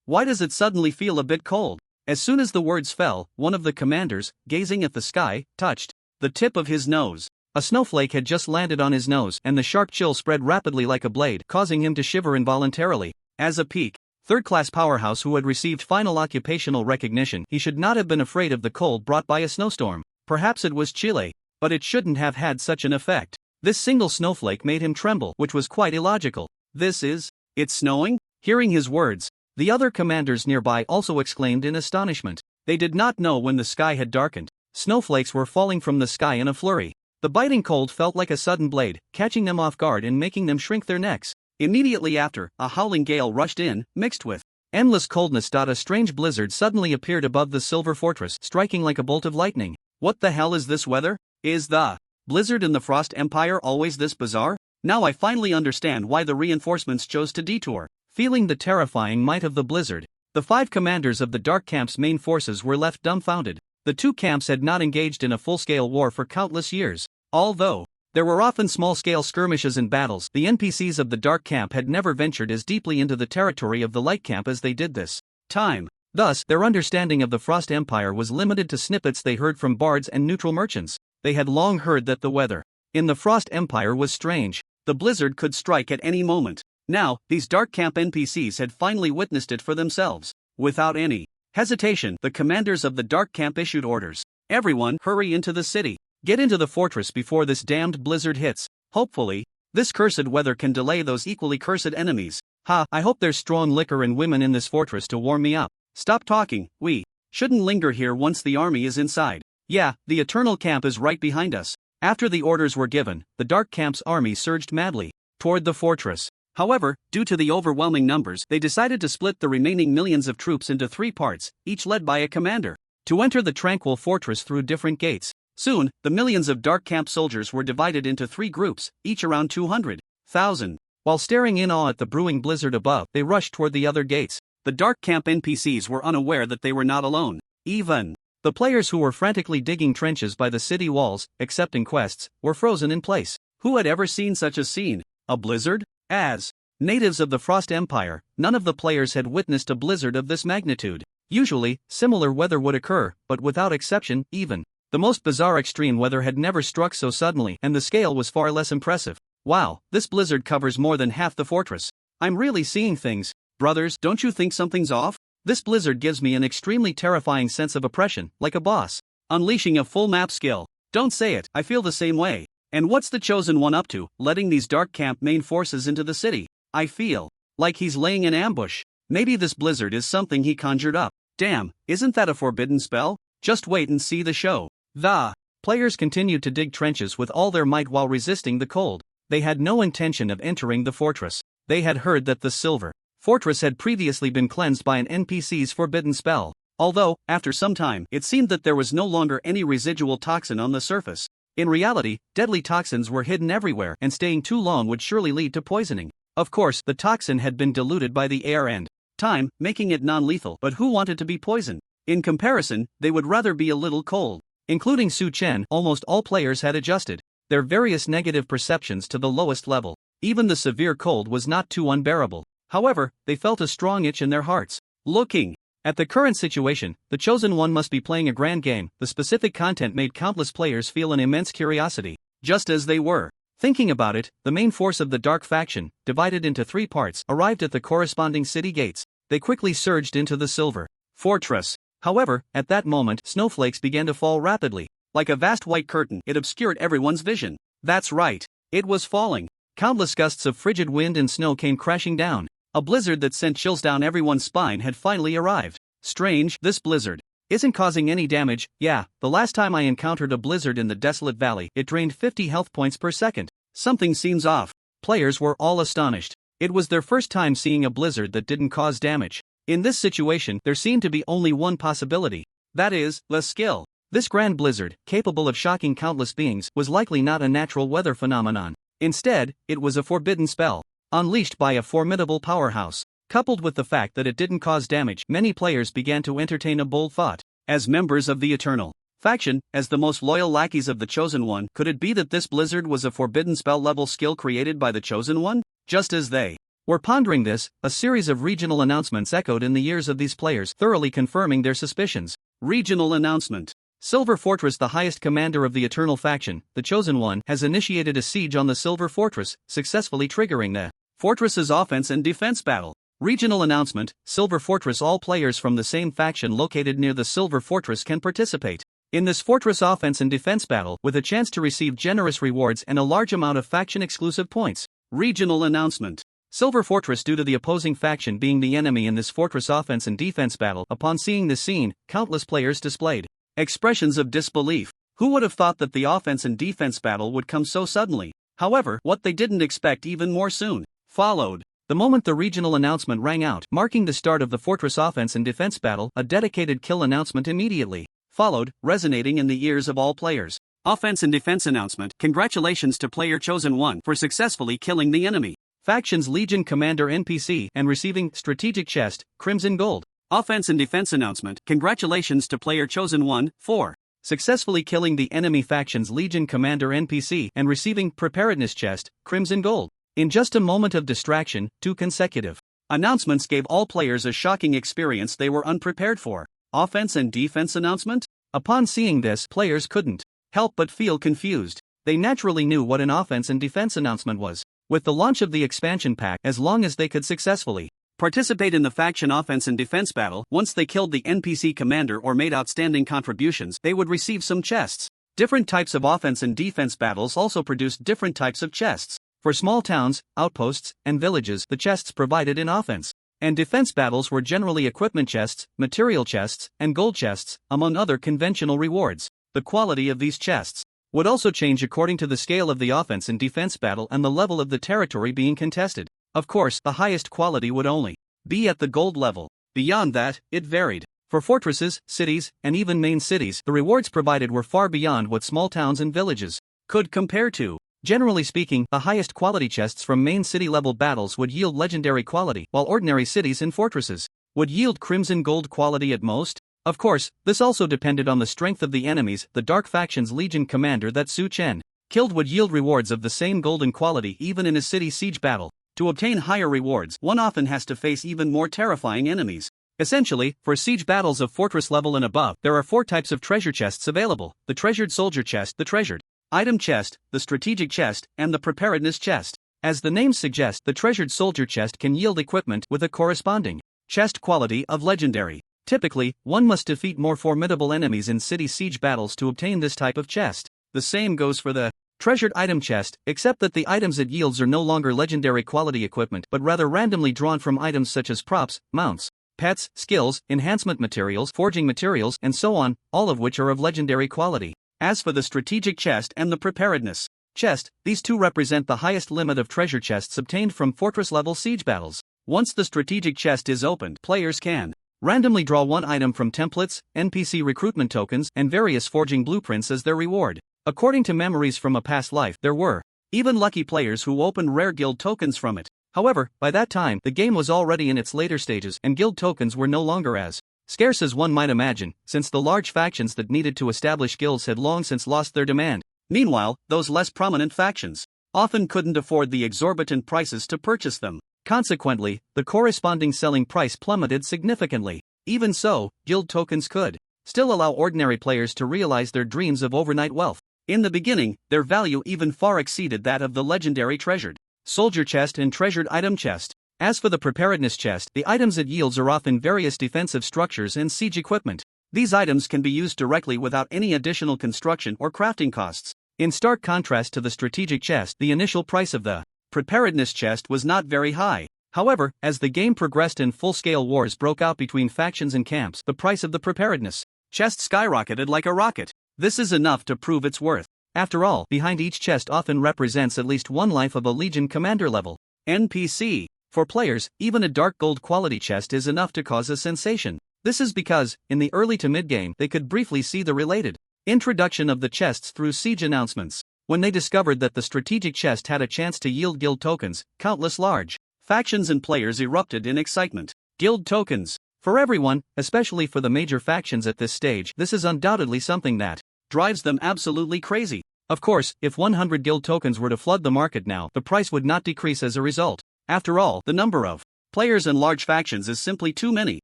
Why does it suddenly feel a bit cold? As soon as the words fell, one of the commanders, gazing at the sky, touched the tip of his nose. A snowflake had just landed on his nose, and the sharp chill spread rapidly like a blade, causing him to shiver involuntarily. As a peak, third-class powerhouse who had received final occupational recognition, he should not have been afraid of the cold brought by a snowstorm. Perhaps it was Chile, but it shouldn't have had such an effect. This single snowflake made him tremble, which was quite illogical. It's snowing? Hearing his words, the other commanders nearby also exclaimed in astonishment. They did not know when the sky had darkened. Snowflakes were falling from the sky in a flurry. The biting cold felt like a sudden blade, catching them off guard and making them shrink their necks. Immediately after, a howling gale rushed in, mixed with endless coldness. A strange blizzard suddenly appeared above the silver fortress, striking like a bolt of lightning. What the hell is this weather? Is the blizzard in the Frost Empire always this bizarre? Now I finally understand why the reinforcements chose to detour. Feeling the terrifying might of the blizzard, the 5 commanders of the Dark Camp's main forces were left dumbfounded. The 2 camps had not engaged in a full-scale war for countless years. Although there were often small-scale skirmishes and battles, the NPCs of the Dark Camp had never ventured as deeply into the territory of the Light Camp as they did this time. Thus, their understanding of the Frost Empire was limited to snippets they heard from bards and neutral merchants. They had long heard that the weather in the Frost Empire was strange. The blizzard could strike at any moment. Now, these Dark Camp NPCs had finally witnessed it for themselves. Without any hesitation, the commanders of the Dark Camp issued orders. Everyone, hurry into the city. Get into the fortress before this damned blizzard hits. Hopefully, this cursed weather can delay those equally cursed enemies. I hope there's strong liquor and women in this fortress to warm me up. Stop talking, we shouldn't linger here once the army is inside. Yeah, the Eternal Camp is right behind us. After the orders were given, the Dark Camp's army surged madly toward the fortress. However, due to the overwhelming numbers, they decided to split the remaining millions of troops into 3 parts, each led by a commander, to enter the tranquil fortress through different gates. Soon, the millions of Dark Camp soldiers were divided into 3 groups, each around 200,000. While staring in awe at the brewing blizzard above, they rushed toward the other gates. The Dark Camp NPCs were unaware that they were not alone. Even the players who were frantically digging trenches by the city walls, accepting quests, were frozen in place. Who had ever seen such a scene? A blizzard? As natives of the Frost Empire, none of the players had witnessed a blizzard of this magnitude. Usually, similar weather would occur, but without exception, even the most bizarre extreme weather had never struck so suddenly, and the scale was far less impressive. Wow, this blizzard covers more than half the fortress. I'm really seeing things. Brothers, don't you think something's off? This blizzard gives me an extremely terrifying sense of oppression, like a boss unleashing a full map skill. Don't say it, I feel the same way. And what's the Chosen One up to, letting these Dark Camp main forces into the city? I feel like he's laying an ambush. Maybe this blizzard is something he conjured up. Damn, isn't that a forbidden spell? Just wait and see the show. The players continued to dig trenches with all their might while resisting the cold. They had no intention of entering the fortress. They had heard that the silver fortress had previously been cleansed by an NPC's forbidden spell. Although, after some time, it seemed that there was no longer any residual toxin on the surface. In reality, deadly toxins were hidden everywhere, and staying too long would surely lead to poisoning. Of course, the toxin had been diluted by the air and time, making it non-lethal, but who wanted to be poisoned? In comparison, they would rather be a little cold. Including Su Chen, almost all players had adjusted their various negative perceptions to the lowest level. Even the severe cold was not too unbearable. However, they felt a strong itch in their hearts. Looking at the current situation, the Chosen One must be playing a grand game. The specific content made countless players feel an immense curiosity. Just as they were thinking about it, the main force of the Dark faction, divided into 3 parts, arrived at the corresponding city gates. They quickly surged into the silver fortress. However, at that moment, snowflakes began to fall rapidly. Like a vast white curtain, it obscured everyone's vision. That's right, it was falling. Countless gusts of frigid wind and snow came crashing down. A blizzard that sent chills down everyone's spine had finally arrived. Strange, this blizzard isn't causing any damage. Yeah, the last time I encountered a blizzard in the Desolate Valley, it drained 50 health points per second. Something seems off. Players were all astonished. It was their first time seeing a blizzard that didn't cause damage. In this situation, there seemed to be only one possibility. That is, less skill. This grand blizzard, capable of shocking countless beings, was likely not a natural weather phenomenon. Instead, it was a forbidden spell, unleashed by a formidable powerhouse. Coupled with the fact that it didn't cause damage, many players began to entertain a bold thought. As members of the Eternal faction, as the most loyal lackeys of the Chosen One, could it be that this blizzard was a forbidden spell-level skill created by the Chosen One? Just as they were pondering this, a series of regional announcements echoed in the ears of these players, thoroughly confirming their suspicions. Regional announcement. Silver Fortress. The highest commander of the Eternal faction, the Chosen One, has initiated a siege on the Silver Fortress, successfully triggering the fortress's offense and defense battle. Regional announcement. Silver Fortress. All players from the same faction located near the Silver Fortress can participate in this fortress offense and defense battle, with a chance to receive generous rewards and a large amount of faction-exclusive points. Regional announcement. Silver Fortress. Due to the opposing faction being the enemy in this fortress offense and defense battle, upon seeing the scene, countless players displayed expressions of disbelief. Who would have thought that the offense and defense battle would come so suddenly? However, what they didn't expect even more soon followed. The moment the regional announcement rang out, marking the start of the fortress offense and defense battle, a dedicated kill announcement immediately followed, resonating in the ears of all players. Offense and defense announcement. Congratulations to player Chosen One for successfully killing the enemy faction's Legion Commander NPC and receiving strategic chest, Crimson Gold. Offense and defense announcement. Congratulations to player Chosen One for successfully killing the enemy faction's Legion Commander NPC and receiving preparedness chest, Crimson Gold. In just a moment of distraction, 2 consecutive announcements gave all players a shocking experience they were unprepared for. Offense and defense announcement? Upon seeing this, players couldn't help but feel confused. They naturally knew what an offense and defense announcement was. With the launch of the expansion pack, as long as they could successfully participate in the faction offense and defense battle, once they killed the NPC commander or made outstanding contributions, they would receive some chests. Different types of offense and defense battles also produced different types of chests. For small towns, outposts, and villages, the chests provided in offense and defense battles were generally equipment chests, material chests, and gold chests, among other conventional rewards. The quality of these chests would also change according to the scale of the offense and defense battle and the level of the territory being contested. Of course, the highest quality would only be at the gold level. Beyond that, it varied. For fortresses, cities, and even main cities, the rewards provided were far beyond what small towns and villages could compare to. Generally speaking, the highest quality chests from main city level battles would yield legendary quality, while ordinary cities and fortresses would yield crimson gold quality at most. Of course, this also depended on the strength of the enemies. The Dark Faction's Legion commander that Su Chen killed would yield rewards of the same golden quality even in a city siege battle. To obtain higher rewards, one often has to face even more terrifying enemies. Essentially, for siege battles of fortress level and above, there are 4 types of treasure chests available: the treasured soldier chest, the treasured item chest, the strategic chest, and the preparedness chest. As the name suggests, the treasured soldier chest can yield equipment with a corresponding chest quality of legendary. Typically, one must defeat more formidable enemies in city siege battles to obtain this type of chest. The same goes for the treasured item chest, except that the items it yields are no longer legendary quality equipment but rather randomly drawn from items such as props, mounts, pets, skills, enhancement materials, forging materials, and so on, all of which are of legendary quality. As for the strategic chest and the preparedness chest, these two represent the highest limit of treasure chests obtained from fortress-level siege battles. Once the strategic chest is opened, players can randomly draw one item from templates, NPC recruitment tokens, and various forging blueprints as their reward. According to memories from a past life, there were even lucky players who opened rare guild tokens from it. However, by that time, the game was already in its later stages and guild tokens were no longer as scarce as one might imagine, since the large factions that needed to establish guilds had long since lost their demand. Meanwhile, those less prominent factions often couldn't afford the exorbitant prices to purchase them. Consequently, the corresponding selling price plummeted significantly. Even so, guild tokens could still allow ordinary players to realize their dreams of overnight wealth. In the beginning, their value even far exceeded that of the legendary treasured soldier chest and treasured item chest. As for the preparedness chest, the items it yields are often various defensive structures and siege equipment. These items can be used directly without any additional construction or crafting costs. In stark contrast to the strategic chest, the initial price of the preparedness chest was not very high. However, as the game progressed and full-scale wars broke out between factions and camps, the price of the preparedness chest skyrocketed like a rocket. This is enough to prove its worth. After all, behind each chest often represents at least one life of a Legion commander level NPC. For players, even a dark gold quality chest is enough to cause a sensation. This is because, in the early to mid-game, they could briefly see the related introduction of the chests through siege announcements. When they discovered that the strategic chest had a chance to yield guild tokens, countless large factions and players erupted in excitement. Guild tokens. For everyone, especially for the major factions at this stage, this is undoubtedly something that drives them absolutely crazy. Of course, if 100 guild tokens were to flood the market now, the price would not decrease as a result. After all, the number of players and large factions is simply too many.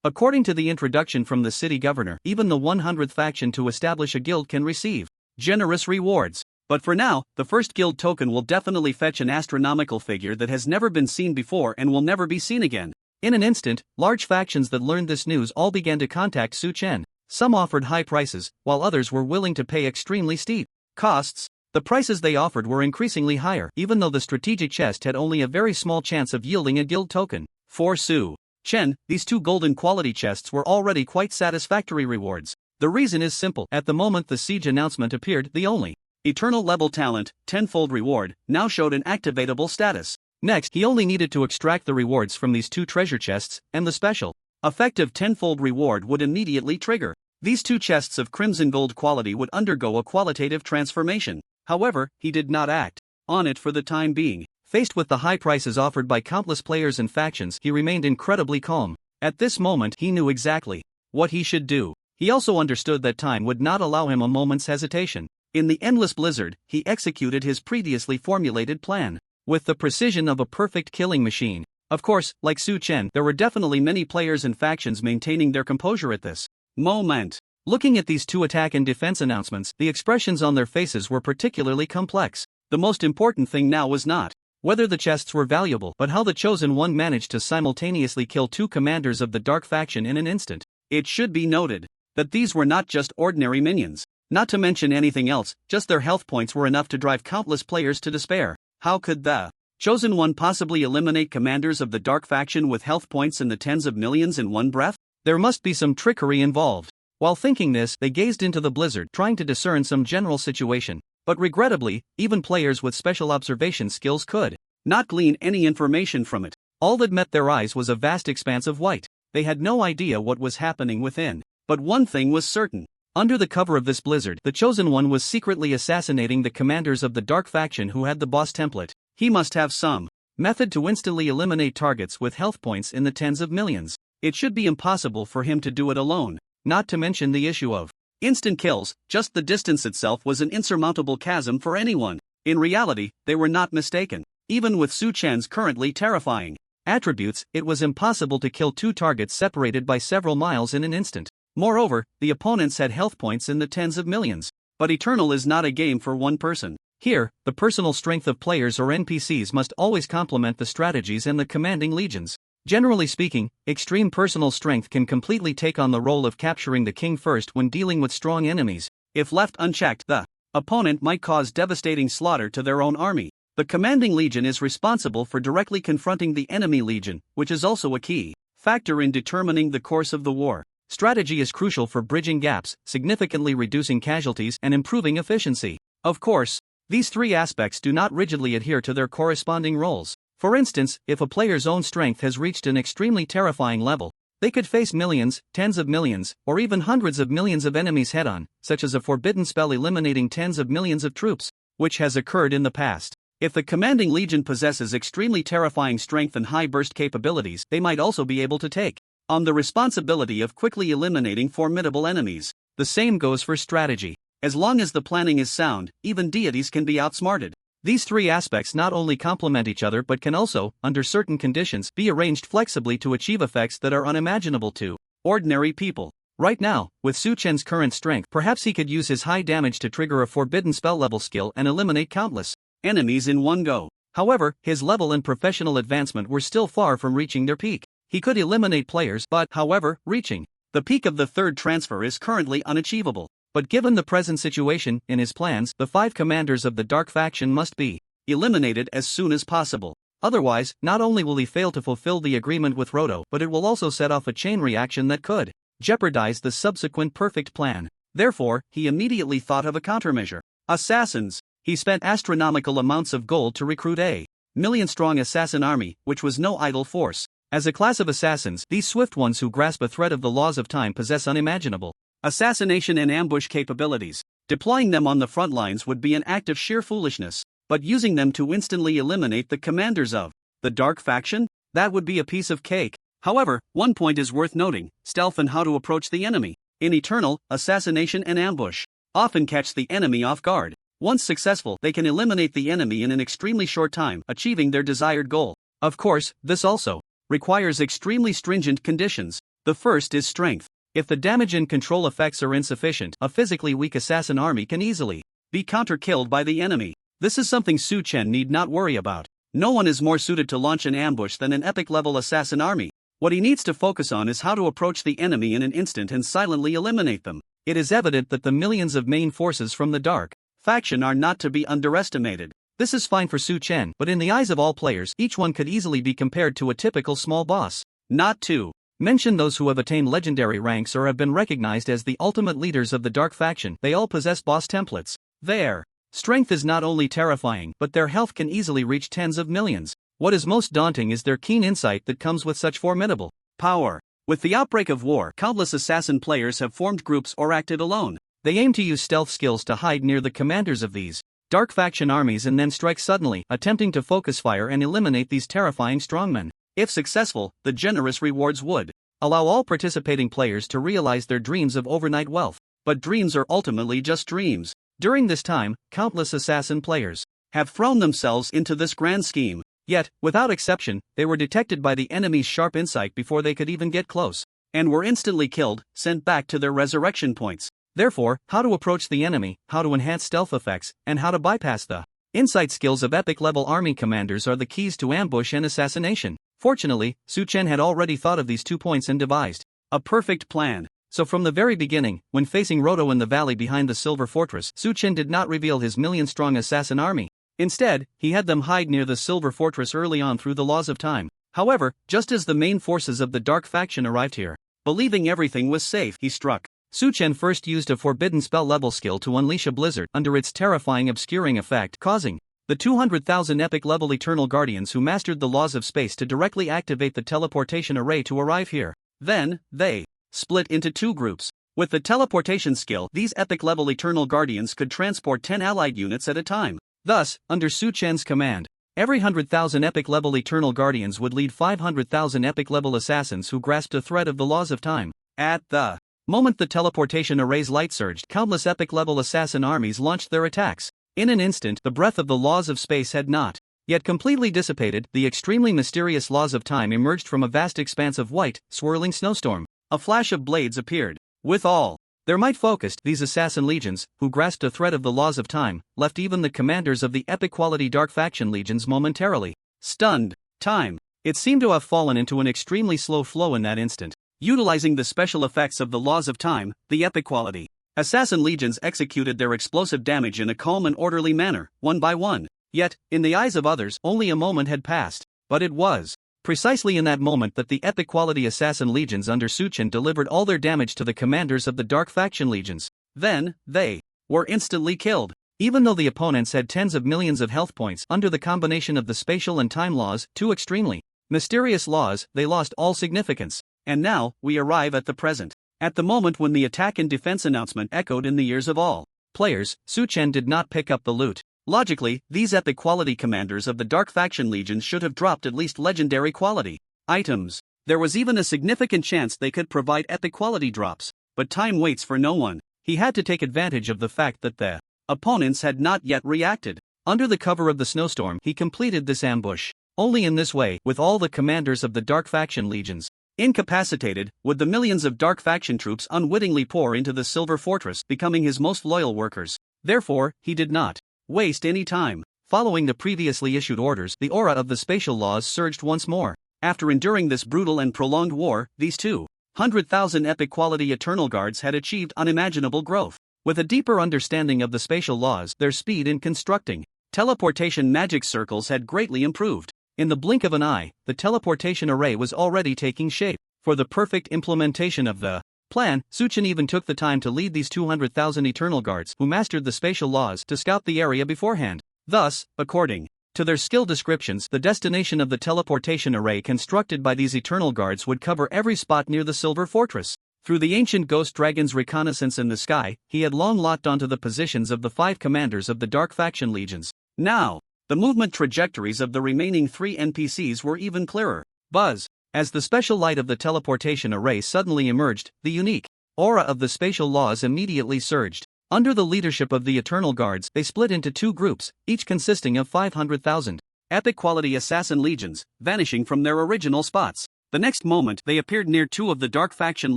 According to the introduction from the city governor, even the 100th faction to establish a guild can receive generous rewards. But for now, the first guild token will definitely fetch an astronomical figure that has never been seen before and will never be seen again. In an instant, large factions that learned this news all began to contact Su Chen. Some offered high prices, while others were willing to pay extremely steep costs. The prices they offered were increasingly higher, even though the strategic chest had only a very small chance of yielding a guild token. For Su Chen, these two golden quality chests were already quite satisfactory rewards. The reason is simple. At the moment the siege announcement appeared, the only eternal level talent, tenfold reward, now showed an activatable status. Next, he only needed to extract the rewards from these two treasure chests, and the special effective tenfold reward would immediately trigger. These two chests of crimson gold quality would undergo a qualitative transformation. However, he did not act on it for the time being. Faced with the high prices offered by countless players and factions, he remained incredibly calm. At this moment, he knew exactly what he should do. He also understood that time would not allow him a moment's hesitation. In the endless blizzard, he executed his previously formulated plan with the precision of a perfect killing machine. Of course, like Su Chen, there were definitely many players and factions maintaining their composure at this moment. Looking at these two attack and defense announcements, the expressions on their faces were particularly complex. The most important thing now was not whether the chests were valuable, but how the Chosen One managed to simultaneously kill two commanders of the Dark faction in an instant. It should be noted that these were not just ordinary minions. Not to mention anything else, just their health points were enough to drive countless players to despair. How could the Chosen One possibly eliminate commanders of the Dark faction with health points in the tens of millions in one breath? There must be some trickery involved. While thinking this, they gazed into the blizzard, trying to discern some general situation. But regrettably, even players with special observation skills could not glean any information from it. All that met their eyes was a vast expanse of white. They had no idea what was happening within. But one thing was certain. Under the cover of this blizzard, the Chosen One was secretly assassinating the commanders of the Dark faction who had the boss template. He must have some method to instantly eliminate targets with health points in the tens of millions. It should be impossible for him to do it alone. Not to mention the issue of instant kills. Just the distance itself was an insurmountable chasm for anyone. In reality, they were not mistaken. Even with Su Chen's currently terrifying attributes, it was impossible to kill two targets separated by several miles in an instant. Moreover, the opponents had health points in the tens of millions. But Eternal is not a game for one person. Here, the personal strength of players or NPCs must always complement the strategies and the commanding legions. Generally speaking, extreme personal strength can completely take on the role of capturing the king first when dealing with strong enemies. If left unchecked, the opponent might cause devastating slaughter to their own army. The commanding legion is responsible for directly confronting the enemy legion, which is also a key factor in determining the course of the war. Strategy is crucial for bridging gaps, significantly reducing casualties and improving efficiency. Of course, these three aspects do not rigidly adhere to their corresponding roles. For instance, if a player's own strength has reached an extremely terrifying level, they could face millions, tens of millions, or even hundreds of millions of enemies head-on, such as a forbidden spell eliminating tens of millions of troops, which has occurred in the past. If the commanding legion possesses extremely terrifying strength and high burst capabilities, they might also be able to take on the responsibility of quickly eliminating formidable enemies. The same goes for strategy. As long as the planning is sound, even deities can be outsmarted. These three aspects not only complement each other but can also, under certain conditions, be arranged flexibly to achieve effects that are unimaginable to ordinary people. Right now, with Su Chen's current strength, perhaps he could use his high damage to trigger a forbidden spell level skill and eliminate countless enemies in one go. However, his level and professional advancement were still far from reaching their peak. He could eliminate players, but, however, reaching the peak of the third transfer is currently unachievable. But given the present situation, in his plans, the 5 commanders of the Dark faction must be eliminated as soon as possible. Otherwise, not only will he fail to fulfill the agreement with Roto, but it will also set off a chain reaction that could jeopardize the subsequent perfect plan. Therefore, he immediately thought of a countermeasure. Assassins. He spent astronomical amounts of gold to recruit a million-strong assassin army, which was no idle force. As a class of assassins, these swift ones who grasp a thread of the laws of time possess unimaginable assassination and ambush capabilities. Deploying them on the front lines would be an act of sheer foolishness, but using them to instantly eliminate the commanders of the Dark Faction? That would be a piece of cake. However, one point is worth noting: stealth and how to approach the enemy. In Eternal, assassination and ambush often catch the enemy off guard. Once successful, they can eliminate the enemy in an extremely short time, achieving their desired goal. Of course, this also requires extremely stringent conditions. The first is strength. If the damage and control effects are insufficient, a physically weak assassin army can easily be counter-killed by the enemy. This is something Su Chen need not worry about. No one is more suited to launch an ambush than an epic-level assassin army. What he needs to focus on is how to approach the enemy in an instant and silently eliminate them. It is evident that the millions of main forces from the Dark Faction are not to be underestimated. This is fine for Su Chen, but in the eyes of all players, each one could easily be compared to a typical small boss. Not to mention those who have attained legendary ranks or have been recognized as the ultimate leaders of the Dark Faction. They all possess boss templates. Their strength is not only terrifying, but their health can easily reach tens of millions. What is most daunting is their keen insight that comes with such formidable power. With the outbreak of war, countless assassin players have formed groups or acted alone. They aim to use stealth skills to hide near the commanders of these Dark Faction armies and then strike suddenly, attempting to focus fire and eliminate these terrifying strongmen. If successful, the generous rewards would allow all participating players to realize their dreams of overnight wealth. But dreams are ultimately just dreams. During this time, countless assassin players have thrown themselves into this grand scheme. Yet, without exception, they were detected by the enemy's sharp insight before they could even get close, and were instantly killed, sent back to their resurrection points. Therefore, how to approach the enemy, how to enhance stealth effects, and how to bypass the insight skills of epic-level army commanders are the keys to ambush and assassination. Fortunately, Su Chen had already thought of these 2 points and devised a perfect plan. So from the very beginning, when facing Roto in the valley behind the Silver Fortress, Su Chen did not reveal his million-strong assassin army. Instead, he had them hide near the Silver Fortress early on through the laws of time. However, just as the main forces of the Dark Faction arrived here, believing everything was safe, he struck. Su Chen first used a forbidden spell-level skill to unleash a blizzard under its terrifying obscuring effect, causing the 200,000 epic-level Eternal Guardians who mastered the laws of space to directly activate the teleportation array to arrive here. Then, they split into 2 groups. With the teleportation skill, these epic-level Eternal Guardians could transport 10 allied units at a time. Thus, under Su Chen's command, every 100,000 epic-level Eternal Guardians would lead 500,000 epic-level assassins who grasped a thread of the laws of time. At the moment the teleportation array's light surged, countless epic-level assassin armies launched their attacks. In an instant, the breath of the laws of space had not yet completely dissipated. The extremely mysterious laws of time emerged from a vast expanse of white, swirling snowstorm. A flash of blades appeared. With all their might focused, these assassin legions, who grasped a thread of the laws of time, left even the commanders of the epic-quality Dark Faction legions momentarily stunned. Time. It seemed to have fallen into an extremely slow flow in that instant. Utilizing the special effects of the laws of time, the epic-quality assassin legions executed their explosive damage in a calm and orderly manner, one by one. Yet, in the eyes of others, only a moment had passed. But it was precisely in that moment that the epic-quality assassin legions under Su Chen delivered all their damage to the commanders of the Dark Faction legions. Then, they were instantly killed. Even though the opponents had tens of millions of health points under the combination of the spatial and time laws, 2 extremely mysterious laws, they lost all significance. And now, we arrive at the present. At the moment when the attack and defense announcement echoed in the ears of all players, Su Chen did not pick up the loot. Logically, these epic quality commanders of the Dark Faction legions should have dropped at least legendary quality items. There was even a significant chance they could provide epic quality drops. But time waits for no one. He had to take advantage of the fact that the opponents had not yet reacted. Under the cover of the snowstorm, he completed this ambush. Only in this way, with all the commanders of the Dark Faction legions incapacitated, would the millions of Dark Faction troops unwittingly pour into the Silver Fortress, becoming his most loyal workers. Therefore, he did not waste any time. Following the previously issued orders, the aura of the spatial laws surged once more. After enduring this brutal and prolonged war, these 200,000 epic-quality Eternal Guards had achieved unimaginable growth. With a deeper understanding of the spatial laws, their speed in constructing teleportation magic circles had greatly improved. In the blink of an eye, the teleportation array was already taking shape. For the perfect implementation of the plan, Suchen even took the time to lead these 200,000 Eternal Guards who mastered the spatial laws to scout the area beforehand. Thus, according to their skill descriptions, the destination of the teleportation array constructed by these Eternal Guards would cover every spot near the Silver Fortress. Through the ancient ghost dragon's reconnaissance in the sky, he had long locked onto the positions of the 5 commanders of the Dark Faction legions. Now, the movement trajectories of the remaining 3 NPCs were even clearer. Buzz. As the special light of the teleportation array suddenly emerged, the unique aura of the spatial laws immediately surged. Under the leadership of the Eternal Guards, they split into 2 groups, each consisting of 500,000 epic-quality assassin legions, vanishing from their original spots. The next moment, they appeared near 2 of the Dark Faction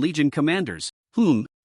Legion commanders.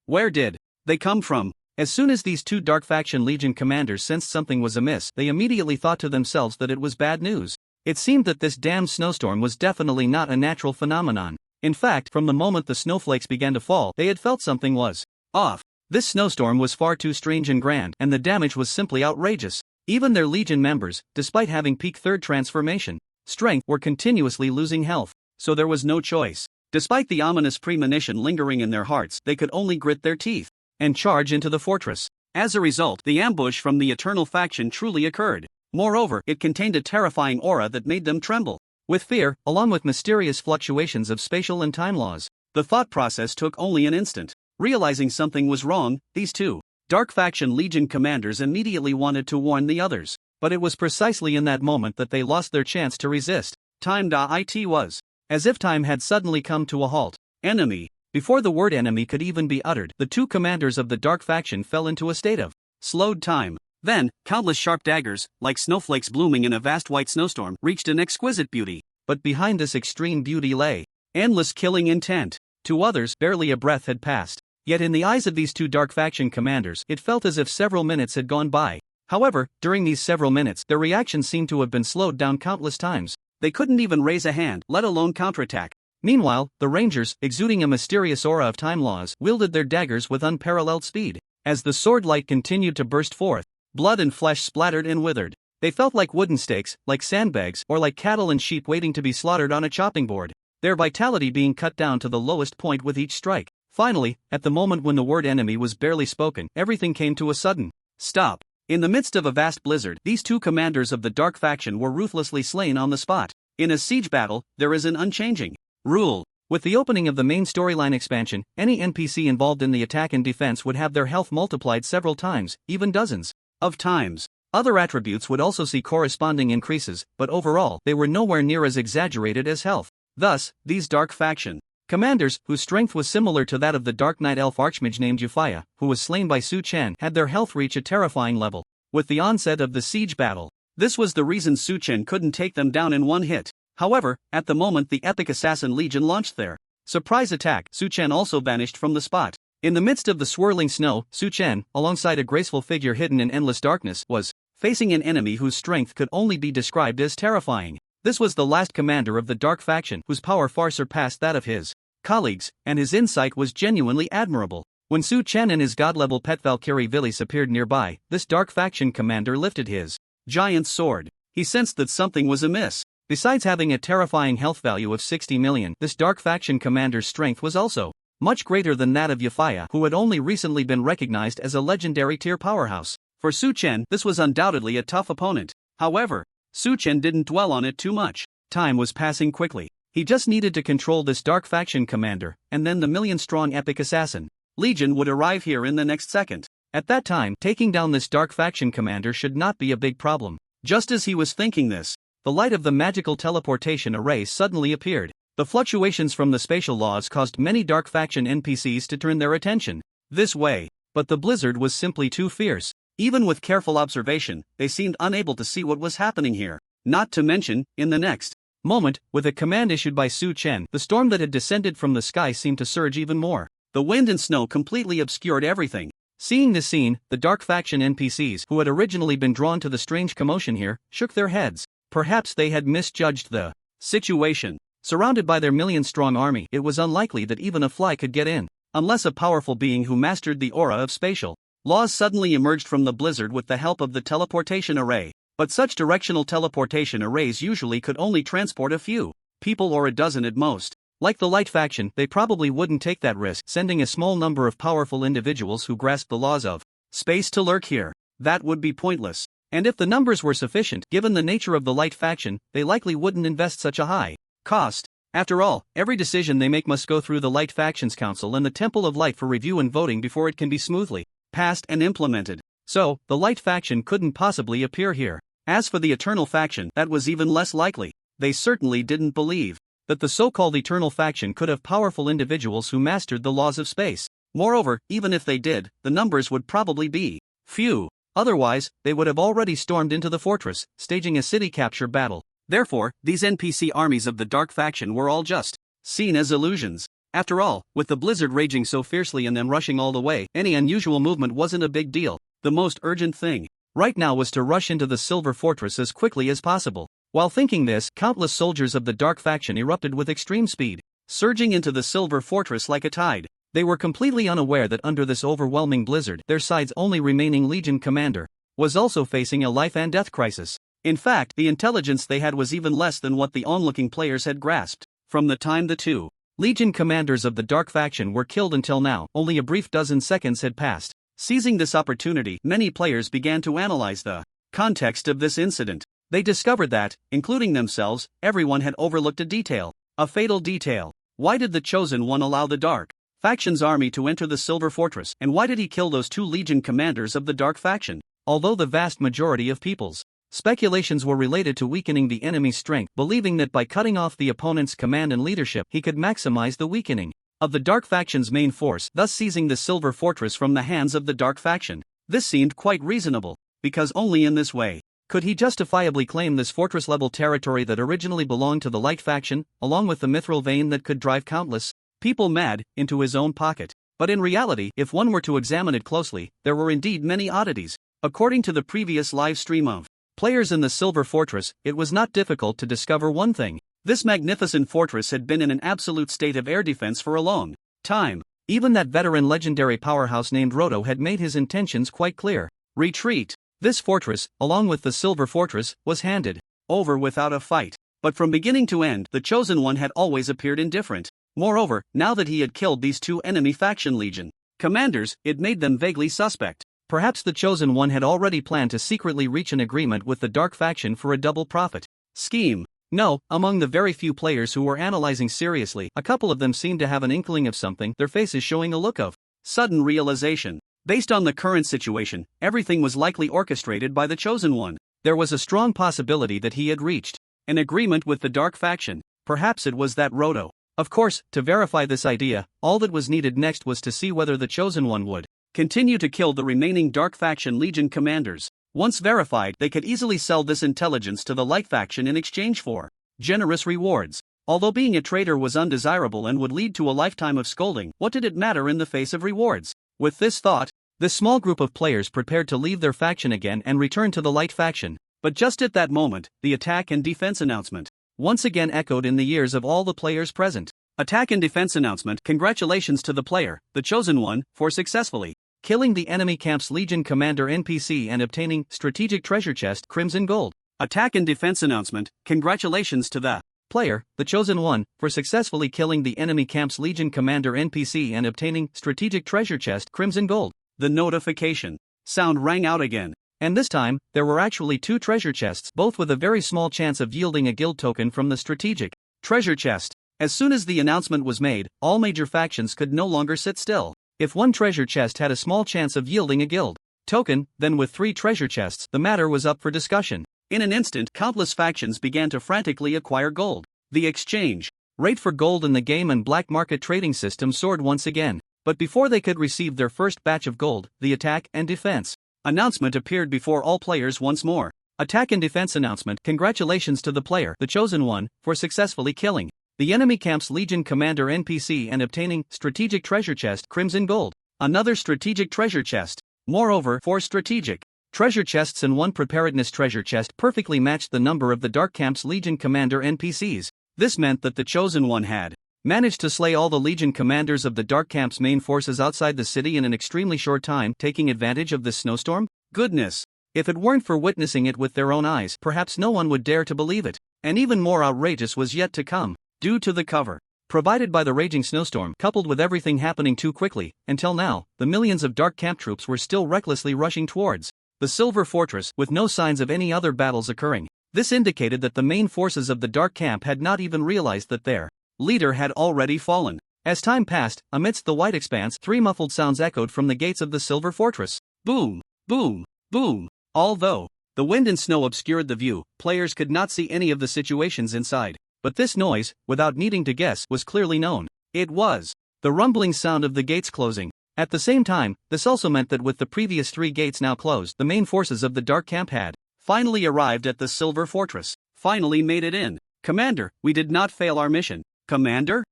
Where did they come from? As soon as these 2 Dark Faction Legion commanders sensed something was amiss, they immediately thought to themselves that it was bad news. It seemed that this damned snowstorm was definitely not a natural phenomenon. In fact, from the moment the snowflakes began to fall, they had felt something was off. This snowstorm was far too strange and grand, and the damage was simply outrageous. Even their Legion members, despite having peak 3rd transformation strength, were continuously losing health. So there was no choice. Despite the ominous premonition lingering in their hearts, they could only grit their teeth and charge into the fortress. As a result, the ambush from the Eternal Faction truly occurred. Moreover, it contained a terrifying aura that made them tremble with fear, along with mysterious fluctuations of spatial and time laws. The thought process took only an instant. Realizing something was wrong, these 2 Dark Faction Legion commanders immediately wanted to warn the others. But it was precisely in that moment that they lost their chance to resist. It was as if time had suddenly come to a halt. Enemy. Before the word enemy could even be uttered, the 2 commanders of the Dark Faction fell into a state of slowed time. Then, countless sharp daggers, like snowflakes blooming in a vast white snowstorm, reached an exquisite beauty. But behind this extreme beauty lay endless killing intent. To others, barely a breath had passed. Yet in the eyes of these 2 Dark Faction commanders, it felt as if several minutes had gone by. However, during these several minutes, their reactions seemed to have been slowed down countless times. They couldn't even raise a hand, let alone counterattack. Meanwhile, the Rangers, exuding a mysterious aura of time laws, wielded their daggers with unparalleled speed. As the sword light continued to burst forth, blood and flesh splattered and withered. They felt like wooden stakes, like sandbags, or like cattle and sheep waiting to be slaughtered on a chopping board, their vitality being cut down to the lowest point with each strike. Finally, at the moment when the word enemy was barely spoken, everything came to a sudden stop. In the midst of a vast blizzard, these 2 commanders of the Dark Faction were ruthlessly slain on the spot. In a siege battle, there is an unchanging rule. With the opening of the main storyline expansion, any NPC involved in the attack and defense would have their health multiplied several times, even dozens of times. Other attributes would also see corresponding increases, but overall, they were nowhere near as exaggerated as health. Thus, these Dark Faction commanders, whose strength was similar to that of the Dark Knight elf archmage named Euphia, who was slain by Su Chen, had their health reach a terrifying level. With the onset of the siege battle, this was the reason Su Chen couldn't take them down in one hit. However, at the moment the Epic Assassin Legion launched their surprise attack, Su Chen also vanished from the spot. In the midst of the swirling snow, Su Chen, alongside a graceful figure hidden in endless darkness, was facing an enemy whose strength could only be described as terrifying. This was the last commander of the Dark Faction, whose power far surpassed that of his colleagues, and his insight was genuinely admirable. When Su Chen and his god-level pet Valkyrie Vilis appeared nearby, this Dark Faction commander lifted his giant sword. He sensed that something was amiss. Besides having a terrifying health value of 60 million, this Dark Faction commander's strength was also much greater than that of Euphia, who had only recently been recognized as a legendary tier powerhouse. For Su Chen, this was undoubtedly a tough opponent. However, Su Chen didn't dwell on it too much. Time was passing quickly. He just needed to control this Dark Faction commander, and then the million-strong Epic Assassin Legion would arrive here in the next second. At that time, taking down this Dark Faction commander should not be a big problem. Just as he was thinking this, the light of the magical teleportation array suddenly appeared. The fluctuations from the spatial laws caused many Dark Faction NPCs to turn their attention this way, but the blizzard was simply too fierce. Even with careful observation, they seemed unable to see what was happening here. Not to mention, in the next moment, with a command issued by Su Chen, the storm that had descended from the sky seemed to surge even more. The wind and snow completely obscured everything. Seeing this scene, the Dark Faction NPCs, who had originally been drawn to the strange commotion here, shook their heads. Perhaps they had misjudged the situation. Surrounded by their million-strong army, it was unlikely that even a fly could get in, unless a powerful being who mastered the aura of spatial laws suddenly emerged from the blizzard with the help of the teleportation array. But such directional teleportation arrays usually could only transport a few people or a dozen at most. Like the Light faction, they probably wouldn't take that risk, sending a small number of powerful individuals who grasp the laws of space to lurk here. That would be pointless. And if the numbers were sufficient, given the nature of the Light faction, they likely wouldn't invest such a high cost. After all, every decision they make must go through the Light Factions Council and the Temple of Light for review and voting before it can be smoothly passed and implemented. So, the Light faction couldn't possibly appear here. As for the Eternal faction, that was even less likely. They certainly didn't believe that the so-called Eternal faction could have powerful individuals who mastered the laws of space. Moreover, even if they did, the numbers would probably be few. Otherwise, they would have already stormed into the fortress, staging a city capture battle. Therefore, these NPC armies of the Dark faction were all just seen as illusions. After all, with the blizzard raging so fiercely and them rushing all the way, any unusual movement wasn't a big deal. The most urgent thing right now was to rush into the Silver Fortress as quickly as possible. While thinking this, countless soldiers of the Dark faction erupted with extreme speed, surging into the Silver Fortress like a tide. They were completely unaware that under this overwhelming blizzard, their side's only remaining Legion commander was also facing a life and death crisis. In fact, the intelligence they had was even less than what the onlooking players had grasped. From the time the two Legion commanders of the Dark faction were killed until now, only a brief dozen seconds had passed. Seizing this opportunity, many players began to analyze the context of this incident. They discovered that, including themselves, everyone had overlooked a detail. A fatal detail. Why did the Chosen One allow the Dark faction's army to enter the Silver Fortress, and why did he kill those two Legion commanders of the Dark faction? Although the vast majority of people's speculations were related to weakening the enemy's strength, believing that by cutting off the opponent's command and leadership, he could maximize the weakening of the Dark faction's main force, thus seizing the Silver Fortress from the hands of the Dark faction. This seemed quite reasonable, because only in this way could he justifiably claim this fortress-level territory that originally belonged to the Light faction, along with the mithril vein that could drive countless people mad, into his own pocket. But in reality, if one were to examine it closely, there were indeed many oddities. According to the previous live stream of players in the Silver Fortress, it was not difficult to discover one thing. This magnificent fortress had been in an absolute state of air defense for a long time. Even that veteran legendary powerhouse named Roto had made his intentions quite clear. Retreat. This fortress, along with the Silver Fortress, was handed over without a fight. But from beginning to end, the Chosen One had always appeared indifferent. Moreover, now that he had killed these two enemy faction Legion commanders, it made them vaguely suspect. Perhaps the Chosen One had already planned to secretly reach an agreement with the Dark faction for a double profit scheme. No, among the very few players who were analyzing seriously, a couple of them seemed to have an inkling of something, their faces showing a look of sudden realization. Based on the current situation, everything was likely orchestrated by the Chosen One. There was a strong possibility that he had reached an agreement with the Dark faction. Perhaps it was that Roto. Of course, to verify this idea, all that was needed next was to see whether the Chosen One would continue to kill the remaining Dark faction Legion commanders. Once verified, they could easily sell this intelligence to the Light faction in exchange for generous rewards. Although being a traitor was undesirable and would lead to a lifetime of scolding, what did it matter in the face of rewards? With this thought, this small group of players prepared to leave their faction again and return to the Light faction. But just at that moment, the attack and defense announcement once again echoed in the ears of all the players present. Attack and defense announcement. Congratulations to the player, the Chosen One, for successfully killing the enemy camp's Legion commander NPC and obtaining strategic treasure chest Crimson Gold. Attack and defense announcement. Congratulations to the player, the Chosen One, for successfully killing the enemy camp's Legion commander NPC and obtaining strategic treasure chest Crimson Gold. The notification sound rang out again. And this time, there were actually two treasure chests, both with a very small chance of yielding a guild token from the strategic treasure chest. As soon as the announcement was made, all major factions could no longer sit still. If one treasure chest had a small chance of yielding a guild token, then with three treasure chests, the matter was up for discussion. In an instant, countless factions began to frantically acquire gold. The exchange rate for gold in the game and black market trading system soared once again. But before they could receive their first batch of gold, the attack and defense announcement appeared before all players once more. Attack and defense announcement. Congratulations to the player, the Chosen One, for successfully killing the enemy camp's Legion commander NPC and obtaining strategic treasure chest Crimson Gold. Another strategic treasure chest. Moreover, 4 strategic treasure chests and 1 preparedness treasure chest perfectly matched the number of the Dark camp's Legion commander NPCs. This meant that the Chosen One had managed to slay all the Legion commanders of the Dark camp's main forces outside the city in an extremely short time, taking advantage of this snowstorm. Goodness! If it weren't for witnessing it with their own eyes, perhaps no one would dare to believe it. And even more outrageous was yet to come, due to the cover provided by the raging snowstorm, coupled with everything happening too quickly. Until now, the millions of dark camp troops were still recklessly rushing towards the Silver Fortress, with no signs of any other battles occurring. This indicated that the main forces of the dark camp had not even realized that their leader had already fallen. As time passed, amidst the white expanse, 3 muffled sounds echoed from the gates of the Silver Fortress. Boom, boom, boom. Although the wind and snow obscured the view, players could not see any of the situations inside. But this noise, without needing to guess, was clearly known. It was the rumbling sound of the gates closing. At the same time, this also meant that with the previous 3 gates now closed, the main forces of the dark camp had finally arrived at the Silver Fortress. Finally made it in. Commander, we did not fail our mission. Commander?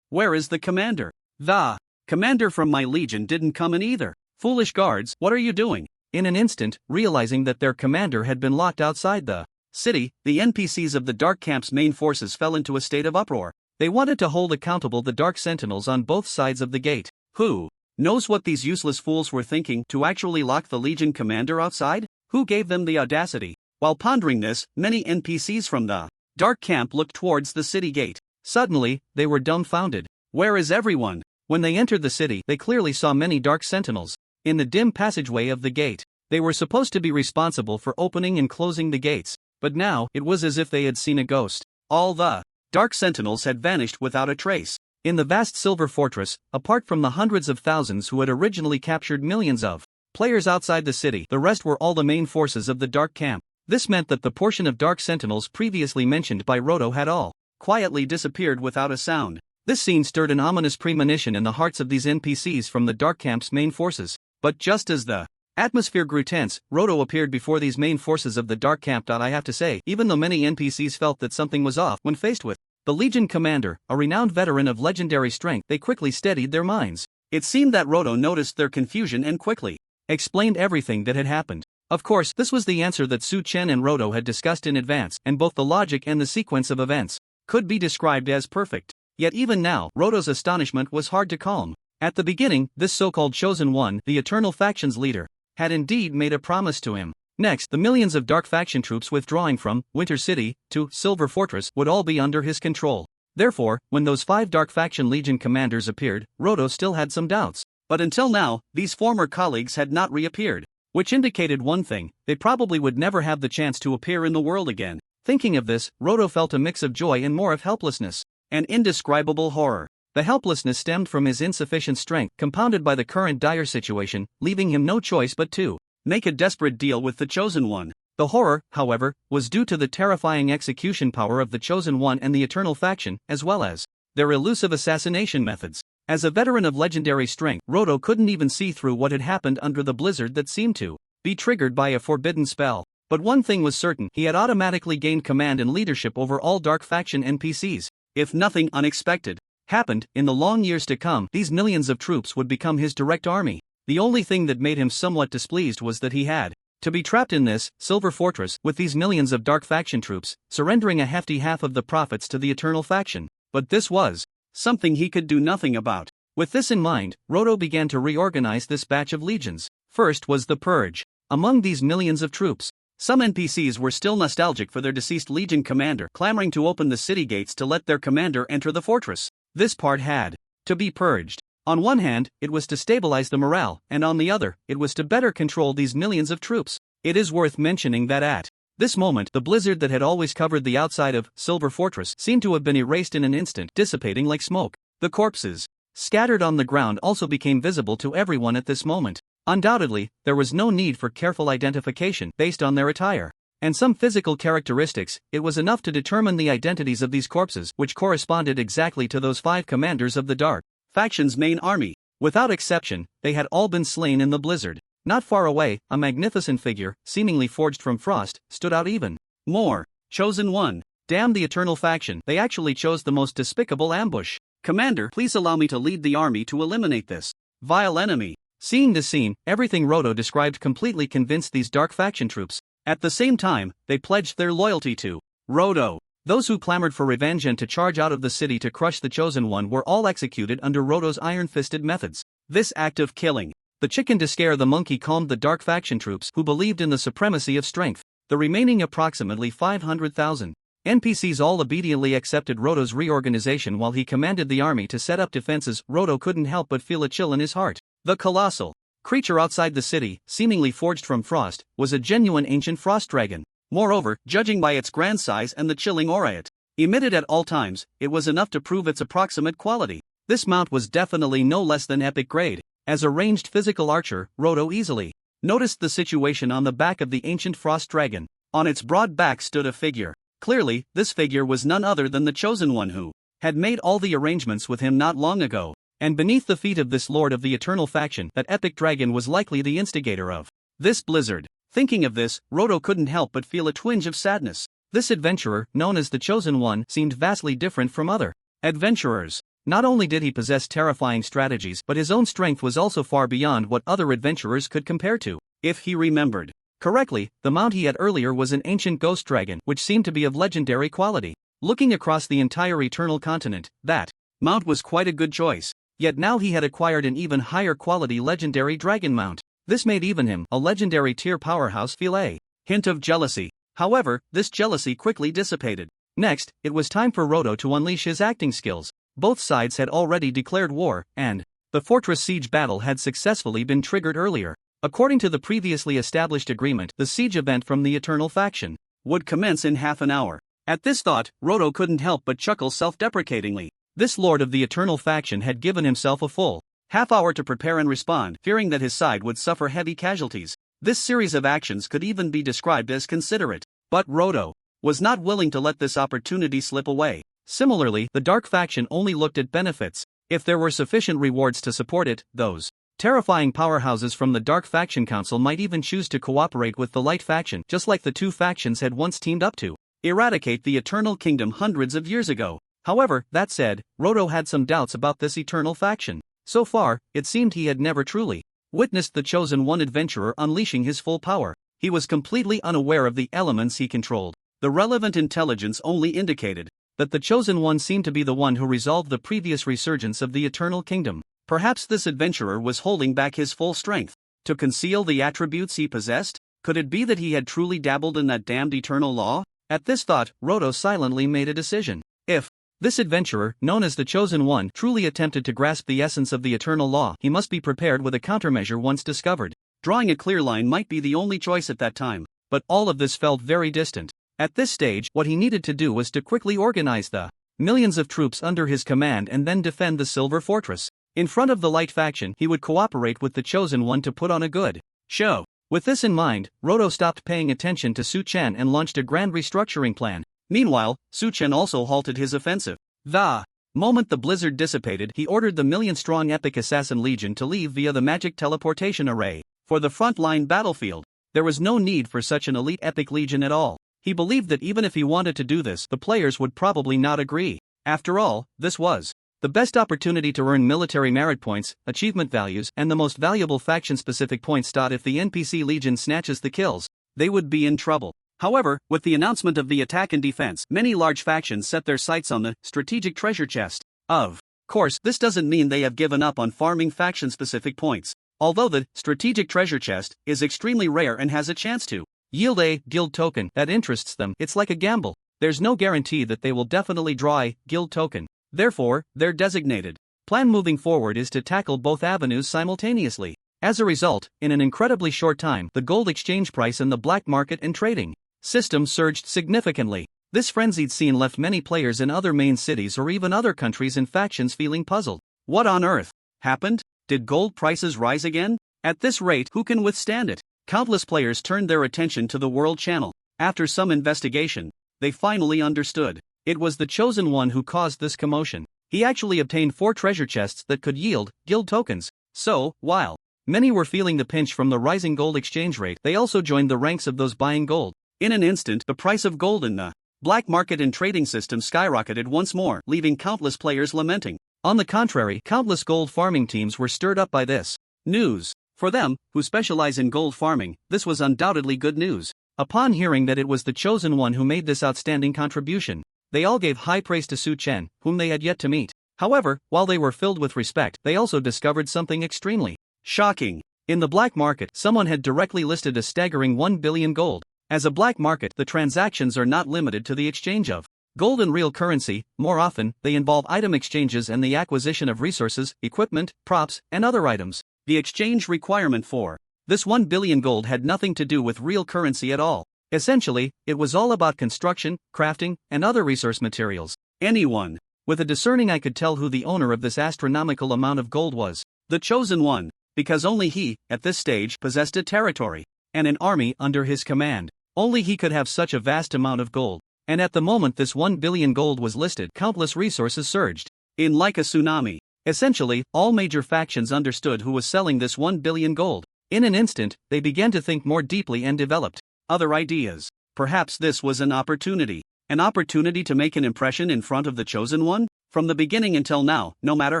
Where is the commander? The commander from my legion didn't come in either. Foolish guards, what are you doing? In an instant, realizing that their commander had been locked outside the city, the NPCs of the dark camp's main forces fell into a state of uproar. They wanted to hold accountable the dark sentinels on both sides of the gate. Who knows what these useless fools were thinking to actually lock the legion commander outside? Who gave them the audacity? While pondering this, many NPCs from the dark camp looked towards the city gate. Suddenly, they were dumbfounded. Where is everyone? When they entered the city, they clearly saw many dark sentinels in the dim passageway of the gate. They were supposed to be responsible for opening and closing the gates, but now it was as if they had seen a ghost. All the dark sentinels had vanished without a trace. In the vast Silver Fortress, apart from the hundreds of thousands who had originally captured millions of players outside the city, the rest were all the main forces of the dark camp. This meant that the portion of dark sentinels previously mentioned by Roto had all quietly disappeared without a sound. This scene stirred an ominous premonition in the hearts of these NPCs from the dark camp's main forces. But just as the atmosphere grew tense, Roto appeared before these main forces of the dark camp. I have to say, even though many NPCs felt that something was off when faced with the Legion commander, a renowned veteran of legendary strength, they quickly steadied their minds. It seemed that Roto noticed their confusion and quickly explained everything that had happened. Of course, this was the answer that Su Chen and Roto had discussed in advance, and both the logic and the sequence of events could be described as perfect. Yet even now, Roto's astonishment was hard to calm. At the beginning, this so-called Chosen One, the Eternal Faction's leader, had indeed made a promise to him. Next, the millions of dark faction troops withdrawing from Winter City to Silver Fortress would all be under his control. Therefore, when those 5 dark faction legion commanders appeared, Roto still had some doubts. But until now, these former colleagues had not reappeared, which indicated one thing: they probably would never have the chance to appear in the world again. Thinking of this, Roto felt a mix of joy and more of helplessness, an indescribable horror. The helplessness stemmed from his insufficient strength, compounded by the current dire situation, leaving him no choice but to make a desperate deal with the Chosen One. The horror, however, was due to the terrifying execution power of the Chosen One and the Eternal Faction, as well as their elusive assassination methods. As a veteran of legendary strength, Roto couldn't even see through what had happened under the blizzard that seemed to be triggered by a forbidden spell. But one thing was certain: he had automatically gained command and leadership over all dark faction NPCs. If nothing unexpected happened, in the long years to come, these millions of troops would become his direct army. The only thing that made him somewhat displeased was that he had to be trapped in this Silver Fortress with these millions of dark faction troops, surrendering a hefty half of the profits to the Eternal Faction. But this was something he could do nothing about. With this in mind, Roto began to reorganize this batch of legions. First was the purge. Among these millions of troops, some NPCs were still nostalgic for their deceased legion commander, clamoring to open the city gates to let their commander enter the fortress. This part had to be purged. On one hand, it was to stabilize the morale, and on the other, it was to better control these millions of troops. It is worth mentioning that at this moment, the blizzard that had always covered the outside of Silver Fortress seemed to have been erased in an instant, dissipating like smoke. The corpses scattered on the ground also became visible to everyone at this moment. Undoubtedly, there was no need for careful identification based on their attire and some physical characteristics. It was enough to determine the identities of these corpses, which corresponded exactly to those 5 commanders of the Dark Faction's main army. Without exception, they had all been slain in the blizzard. Not far away, a magnificent figure, seemingly forged from frost, stood out even more. Chosen One. Damn the Eternal Faction, they actually chose the most despicable ambush. Commander, please allow me to lead the army to eliminate this vile enemy. Seeing the scene, everything Roto described completely convinced these dark faction troops. At the same time, they pledged their loyalty to Roto. Those who clamored for revenge and to charge out of the city to crush the Chosen One were all executed under Roto's iron-fisted methods. This act of killing The chicken to scare the monkey calmed the dark faction troops who believed in the supremacy of strength. The remaining approximately 500,000 NPCs all obediently accepted Roto's reorganization while he commanded the army to set up defenses. Roto couldn't help but feel a chill in his heart. The colossal creature outside the city, seemingly forged from frost, was a genuine ancient frost dragon. Moreover, judging by its grand size and the chilling aura it emitted at all times, it was enough to prove its approximate quality. This mount was definitely no less than epic grade. As a ranged physical archer, Roto easily noticed the situation on the back of the ancient frost dragon. On its broad back stood a figure. Clearly, this figure was none other than the Chosen One who had made all the arrangements with him not long ago. And beneath the feet of this lord of the eternal faction, that epic dragon was likely the instigator of this blizzard. Thinking of this, Roto couldn't help but feel a twinge of sadness. This adventurer, known as the Chosen One, seemed vastly different from other adventurers. Not only did he possess terrifying strategies, but his own strength was also far beyond what other adventurers could compare to. If he remembered correctly, the mount he had earlier was an ancient ghost dragon, which seemed to be of legendary quality. Looking across the entire eternal continent, that mount was quite a good choice. Yet now he had acquired an even higher quality legendary dragon mount. This made even him, a legendary tier powerhouse, feel a hint of jealousy. However, this jealousy quickly dissipated. Next, it was time for Roto to unleash his acting skills. Both sides had already declared war, and the fortress siege battle had successfully been triggered earlier. According to the previously established agreement, the siege event from the Eternal faction would commence in half an hour. At this thought, Roto couldn't help but chuckle self-deprecatingly. This lord of the Eternal faction had given himself a full half-hour to prepare and respond, fearing that his side would suffer heavy casualties. This series of actions could even be described as considerate. But Roto was not willing to let this opportunity slip away. Similarly, the Dark faction only looked at benefits. If there were sufficient rewards to support it, those terrifying powerhouses from the Dark Faction Council might even choose to cooperate with the Light faction, just like the two factions had once teamed up to eradicate the Eternal Kingdom hundreds of years ago. However, that said, Roto had some doubts about this Eternal faction. So far, it seemed he had never truly witnessed the Chosen One adventurer unleashing his full power. He was completely unaware of the elements he controlled. The relevant intelligence only indicated that the Chosen One seemed to be the one who resolved the previous resurgence of the Eternal Kingdom. Perhaps this adventurer was holding back his full strength to conceal the attributes he possessed? Could it be that he had truly dabbled in that damned eternal law? At this thought, Roto silently made a decision. If this adventurer, known as the Chosen One, truly attempted to grasp the essence of the eternal law, he must be prepared with a countermeasure once discovered. Drawing a clear line might be the only choice at that time, but all of this felt very distant. At this stage, what he needed to do was to quickly organize the millions of troops under his command and then defend the Silver Fortress. In front of the Light faction, he would cooperate with the Chosen One to put on a good show. With this in mind, Roto stopped paying attention to Su Chen and launched a grand restructuring plan. Meanwhile, Su Chen also halted his offensive. The moment the blizzard dissipated, he ordered the million-strong Epic Assassin Legion to leave via the magic teleportation array for the front-line battlefield. There was no need for such an elite Epic Legion at all. He believed that even if he wanted to do this, the players would probably not agree. After all, this was the best opportunity to earn military merit points, achievement values, and the most valuable faction-specific points. If the NPC Legion snatches the kills, they would be in trouble. However, with the announcement of the attack and defense, many large factions set their sights on the strategic treasure chest. Of course, this doesn't mean they have given up on farming faction-specific points. Although the strategic treasure chest is extremely rare and has a chance to yield a guild token that interests them, it's like a gamble. There's no guarantee that they will definitely draw a guild token. Therefore, their designated plan moving forward is to tackle both avenues simultaneously. As a result, in an incredibly short time, the gold exchange price in the black market and trading system surged significantly. This frenzied scene left many players in other main cities or even other countries and factions feeling puzzled. What on earth happened? Did gold prices rise again? At this rate, who can withstand it? Countless players turned their attention to the World Channel. After some investigation, they finally understood. It was the Chosen One who caused this commotion. He actually obtained 4 treasure chests that could yield guild tokens. So, while many were feeling the pinch from the rising gold exchange rate, they also joined the ranks of those buying gold. In an instant, the price of gold in the black market and trading system skyrocketed once more, leaving countless players lamenting. On the contrary, countless gold farming teams were stirred up by this news. For them, who specialize in gold farming, this was undoubtedly good news. Upon hearing that it was the Chosen One who made this outstanding contribution, they all gave high praise to Su Chen, whom they had yet to meet. However, while they were filled with respect, they also discovered something extremely shocking. In the black market, someone had directly listed a staggering 1 billion gold. As a black market, the transactions are not limited to the exchange of gold and real currency. More often, they involve item exchanges and the acquisition of resources, equipment, props, and other items. The exchange requirement for this 1 billion gold had nothing to do with real currency at all. Essentially, it was all about construction, crafting, and other resource materials. Anyone with a discerning eye could tell who the owner of this astronomical amount of gold was. The chosen one, because only he, at this stage, possessed a territory and an army under his command. Only he could have such a vast amount of gold. And at the moment this 1 billion gold was listed, countless resources surged in like a tsunami. Essentially, all major factions understood who was selling this 1 billion gold. In an instant, they began to think more deeply and developed other ideas. Perhaps this was an opportunity to make an impression in front of the chosen one? From the beginning until now, no matter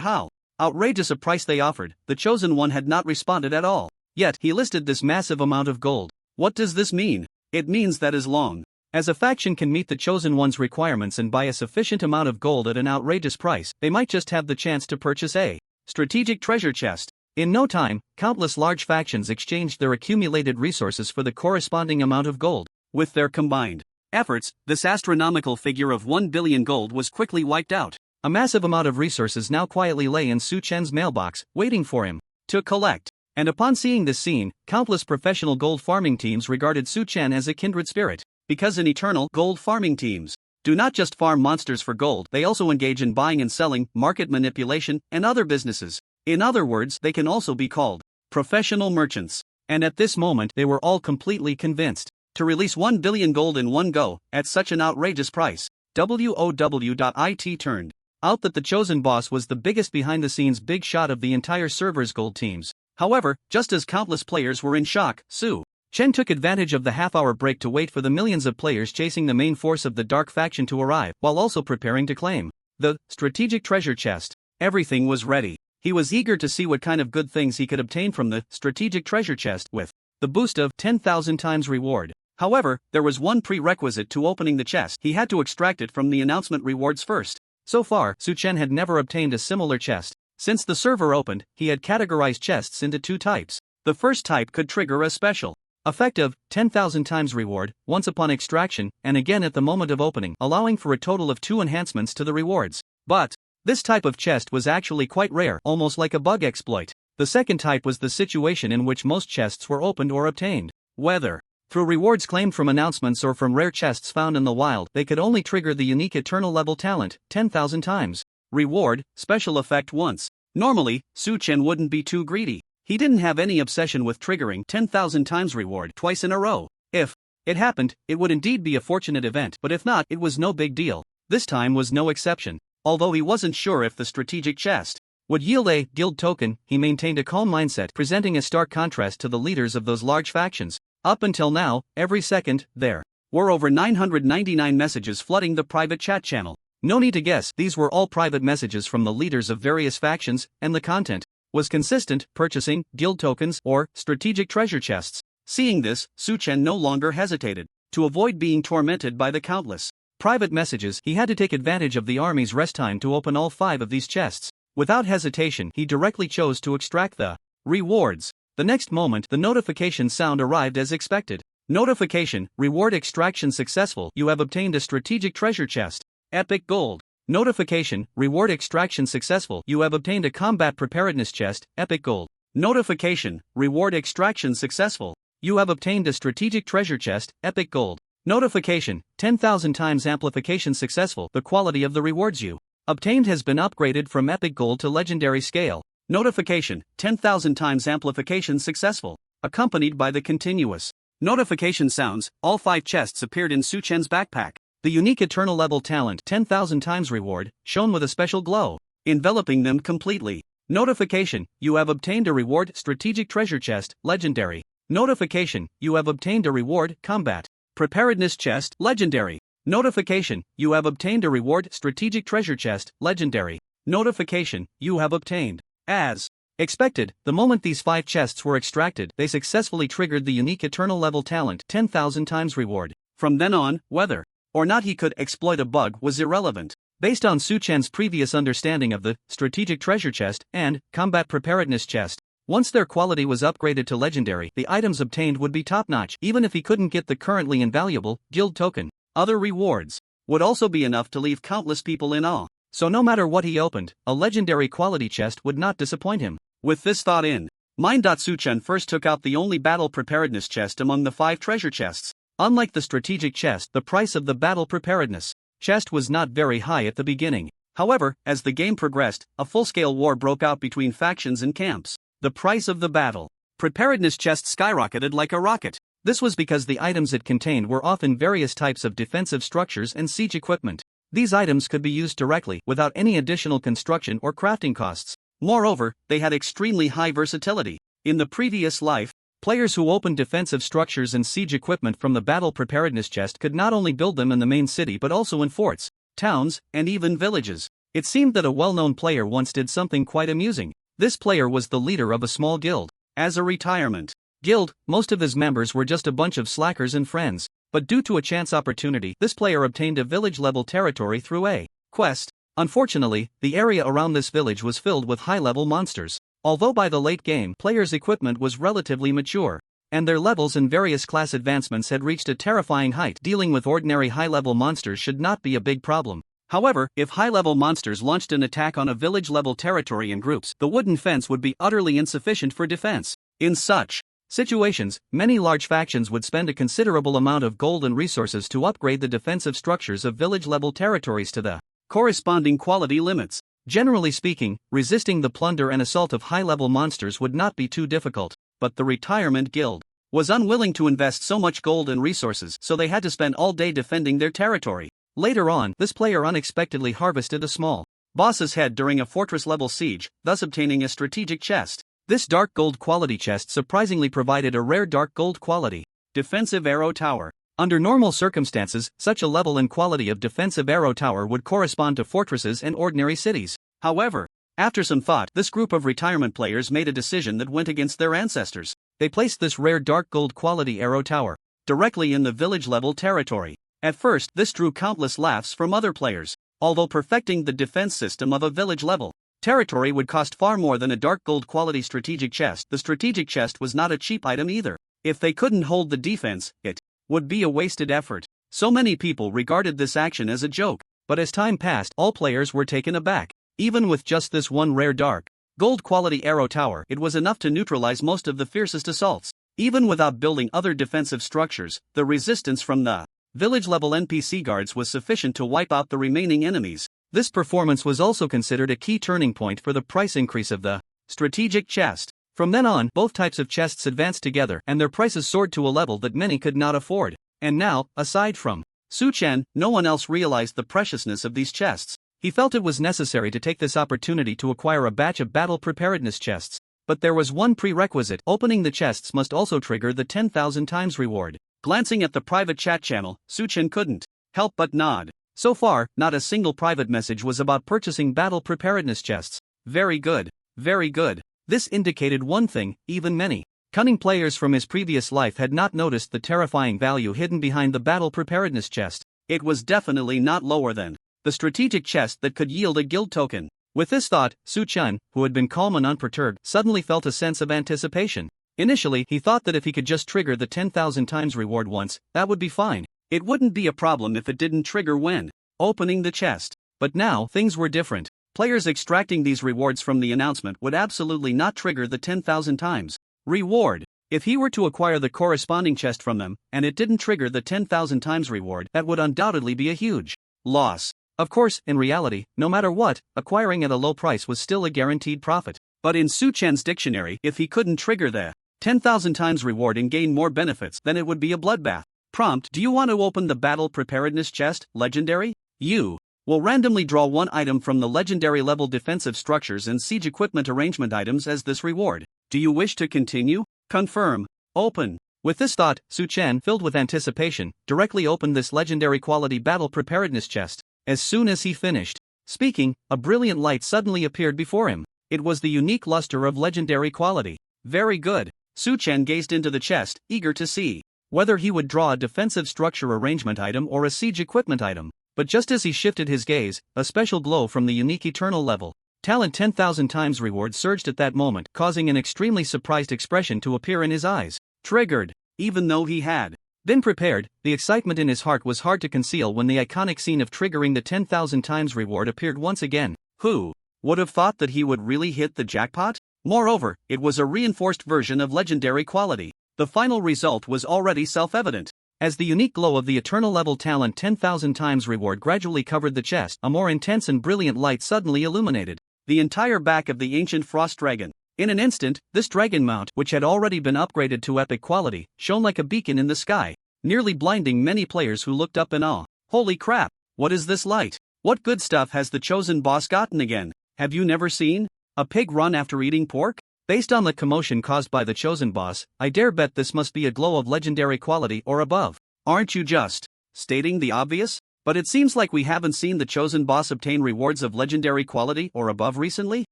how outrageous a price they offered, the chosen one had not responded at all. Yet, he listed this massive amount of gold. What does this mean? It means that as long as a faction can meet the chosen one's requirements and buy a sufficient amount of gold at an outrageous price, they might just have the chance to purchase a strategic treasure chest. In no time, countless large factions exchanged their accumulated resources for the corresponding amount of gold. With their combined efforts, this astronomical figure of 1 billion gold was quickly wiped out. A massive amount of resources now quietly lay in Su Chen's mailbox, waiting for him to collect. And upon seeing this scene, countless professional gold farming teams regarded Su Chen as a kindred spirit. Because in eternal gold farming teams do not just farm monsters for gold, they also engage in buying and selling, market manipulation, and other businesses. In other words, they can also be called professional merchants. And at this moment, they were all completely convinced to release 1 billion gold in one go at such an outrageous price. WOW.IT turned out that the chosen boss was the biggest behind-the-scenes big shot of the entire server's gold teams. However, just as countless players were in shock, Su Chen took advantage of the half-hour break to wait for the millions of players chasing the main force of the dark faction to arrive, while also preparing to claim the strategic treasure chest. Everything was ready. He was eager to see what kind of good things he could obtain from the strategic treasure chest with the boost of 10,000 times reward. However, there was one prerequisite to opening the chest. He had to extract it from the announcement rewards first. So far, Su Chen had never obtained a similar chest. Since the server opened, he had categorized chests into two types. The first type could trigger a special effect of 10,000 times reward, once upon extraction, and again at the moment of opening, allowing for a total of 2 enhancements to the rewards. But this type of chest was actually quite rare, almost like a bug exploit. The second type was the situation in which most chests were opened or obtained. Whether through rewards claimed from announcements or from rare chests found in the wild, they could only trigger the unique eternal level talent, 10,000 times reward, special effect once. Normally, Su Chen wouldn't be too greedy. He didn't have any obsession with triggering 10,000 times reward twice in a row. If it happened, it would indeed be a fortunate event, but if not, it was no big deal. This time was no exception. Although he wasn't sure if the strategic chest would yield a guild token, he maintained a calm mindset, presenting a stark contrast to the leaders of those large factions. Up until now, every second, there were over 999 messages flooding the private chat channel. No need to guess, these were all private messages from the leaders of various factions, and the content was consistent: purchasing guild tokens or strategic treasure chests. Seeing this, Su Chen no longer hesitated. To avoid being tormented by the countless private messages, he had to take advantage of the army's rest time to open all 5 of these chests. Without hesitation, he directly chose to extract the rewards. The next moment, the notification sound arrived as expected. Notification: reward extraction successful. You have obtained a strategic treasure chest. Epic gold. Notification: reward extraction successful. You have obtained a combat preparedness chest. Epic gold. Notification: reward extraction successful. You have obtained a strategic treasure chest. Epic gold. Notification: 10,000 times amplification successful. The quality of the rewards you obtained has been upgraded from epic gold to legendary scale. Notification: 10,000 times amplification successful. Accompanied by the continuous notification sounds, all 5 chests appeared in Su Chen's backpack. The unique eternal level talent, 10,000 times reward, shone with a special glow, enveloping them completely. Notification: you have obtained a reward strategic treasure chest, legendary. Notification: you have obtained a reward combat preparedness chest, legendary. Notification: you have obtained a reward strategic treasure chest, legendary. Notification: you have obtained. As expected, the moment these 5 chests were extracted, they successfully triggered the unique eternal level talent, 10,000 times reward. From then on, whether or not he could exploit a bug was irrelevant. Based on Su Chen's previous understanding of the strategic treasure chest and combat preparedness chest, Once their quality was upgraded to legendary, the items obtained would be top-notch, even if he couldn't get the currently invaluable guild token. Other rewards would also be enough to leave countless people in awe. So no matter what he opened, a legendary quality chest would not disappoint him. With this thought in mind, Suchun first took out the only battle preparedness chest among the 5 treasure chests. Unlike the strategic chest, the price of the battle preparedness chest was not very high at the beginning. However, as the game progressed, a full-scale war broke out between factions and camps. The price of the battle preparedness chest skyrocketed like a rocket. This was because the items it contained were often various types of defensive structures and siege equipment. These items could be used directly, without any additional construction or crafting costs. Moreover, they had extremely high versatility. In the previous life, players who opened defensive structures and siege equipment from the battle preparedness chest could not only build them in the main city but also in forts, towns, and even villages. It seemed that a well-known player once did something quite amusing. This player was the leader of a small guild. As a retirement guild, most of his members were just a bunch of slackers and friends. But due to a chance opportunity, this player obtained a village-level territory through a quest. Unfortunately, the area around this village was filled with high-level monsters. Although by the late game, players' equipment was relatively mature, and their levels and various class advancements had reached a terrifying height, dealing with ordinary high-level monsters should not be a big problem. However, if high-level monsters launched an attack on a village-level territory in groups, the wooden fence would be utterly insufficient for defense. In such situations, many large factions would spend a considerable amount of gold and resources to upgrade the defensive structures of village-level territories to the corresponding quality limits. Generally speaking, resisting the plunder and assault of high-level monsters would not be too difficult, but the retirement guild was unwilling to invest so much gold and resources, so they had to spend all day defending their territory. Later on, this player unexpectedly harvested a small boss's head during a fortress-level siege, thus obtaining a strategic chest. This dark gold quality chest surprisingly provided a rare dark gold quality defensive arrow tower. Under normal circumstances, such a level and quality of defensive arrow tower would correspond to fortresses and ordinary cities. However, after some thought, this group of retirement players made a decision that went against their ancestors. They placed this rare dark gold quality arrow tower directly in the village-level territory. At first, this drew countless laughs from other players. Although perfecting the defense system of a village-level territory would cost far more than a dark gold quality strategic chest, the strategic chest was not a cheap item either. If they couldn't hold the defense, it would be a wasted effort. So many people regarded this action as a joke, but as time passed, all players were taken aback. Even with just this one rare dark gold quality arrow tower, it was enough to neutralize most of the fiercest assaults. Even without building other defensive structures, the resistance from the village-level NPC guards was sufficient to wipe out the remaining enemies. This performance was also considered a key turning point for the price increase of the strategic chest. From then on, both types of chests advanced together and their prices soared to a level that many could not afford. And now, aside from Su Chen, no one else realized the preciousness of these chests. He felt it was necessary to take this opportunity to acquire a batch of battle preparedness chests. But there was one prerequisite: opening the chests must also trigger the 10,000 times reward. Glancing at the private chat channel, Su Chen couldn't help but nod. So far, not a single private message was about purchasing battle preparedness chests. Very good. Very good. This indicated one thing: even many cunning players from his previous life had not noticed the terrifying value hidden behind the battle preparedness chest. It was definitely not lower than the strategic chest that could yield a guild token. With this thought, Su Chen, who had been calm and unperturbed, suddenly felt a sense of anticipation. Initially, he thought that if he could just trigger the 10,000 times reward once, that would be fine. It wouldn't be a problem if it didn't trigger when opening the chest. But now, things were different. Players extracting these rewards from the announcement would absolutely not trigger the 10,000 times reward. If he were to acquire the corresponding chest from them, and it didn't trigger the 10,000 times reward, that would undoubtedly be a huge loss. Of course, in reality, no matter what, acquiring at a low price was still a guaranteed profit. But in Su Chen's dictionary, if he couldn't trigger the 10,000 times reward and gain more benefits, then it would be a bloodbath. Prompt: do you want to open the battle preparedness chest, legendary? You will randomly draw one item from the legendary level defensive structures and siege equipment arrangement items as this reward. Do you wish to continue? Confirm. Open. With this thought, Su Chen, filled with anticipation, directly opened this legendary quality battle preparedness chest. As soon as he finished speaking, a brilliant light suddenly appeared before him. It was the unique luster of legendary quality. Very good. Su Chen gazed into the chest, eager to see whether he would draw a defensive structure arrangement item or a siege equipment item. But just as he shifted his gaze, a special glow from the unique eternal level Talent 10,000 times reward surged at that moment, causing an extremely surprised expression to appear in his eyes. Triggered. Even though he had been prepared, the excitement in his heart was hard to conceal when the iconic scene of triggering the 10,000 times reward appeared once again. Who would have thought that he would really hit the jackpot? Moreover, it was a reinforced version of legendary quality. The final result was already self-evident. As the unique glow of the eternal level talent 10,000 times reward gradually covered the chest, a more intense and brilliant light suddenly illuminated the entire back of the ancient frost dragon. In an instant, this dragon mount, which had already been upgraded to epic quality, shone like a beacon in the sky, nearly blinding many players who looked up in awe. Holy crap, what is this light? What good stuff has the chosen boss gotten again? Have you never seen a pig run after eating pork? Based on the commotion caused by the chosen boss, I dare bet this must be a glow of legendary quality or above. Aren't you just stating the obvious? But it seems like we haven't seen the chosen boss obtain rewards of legendary quality or above recently?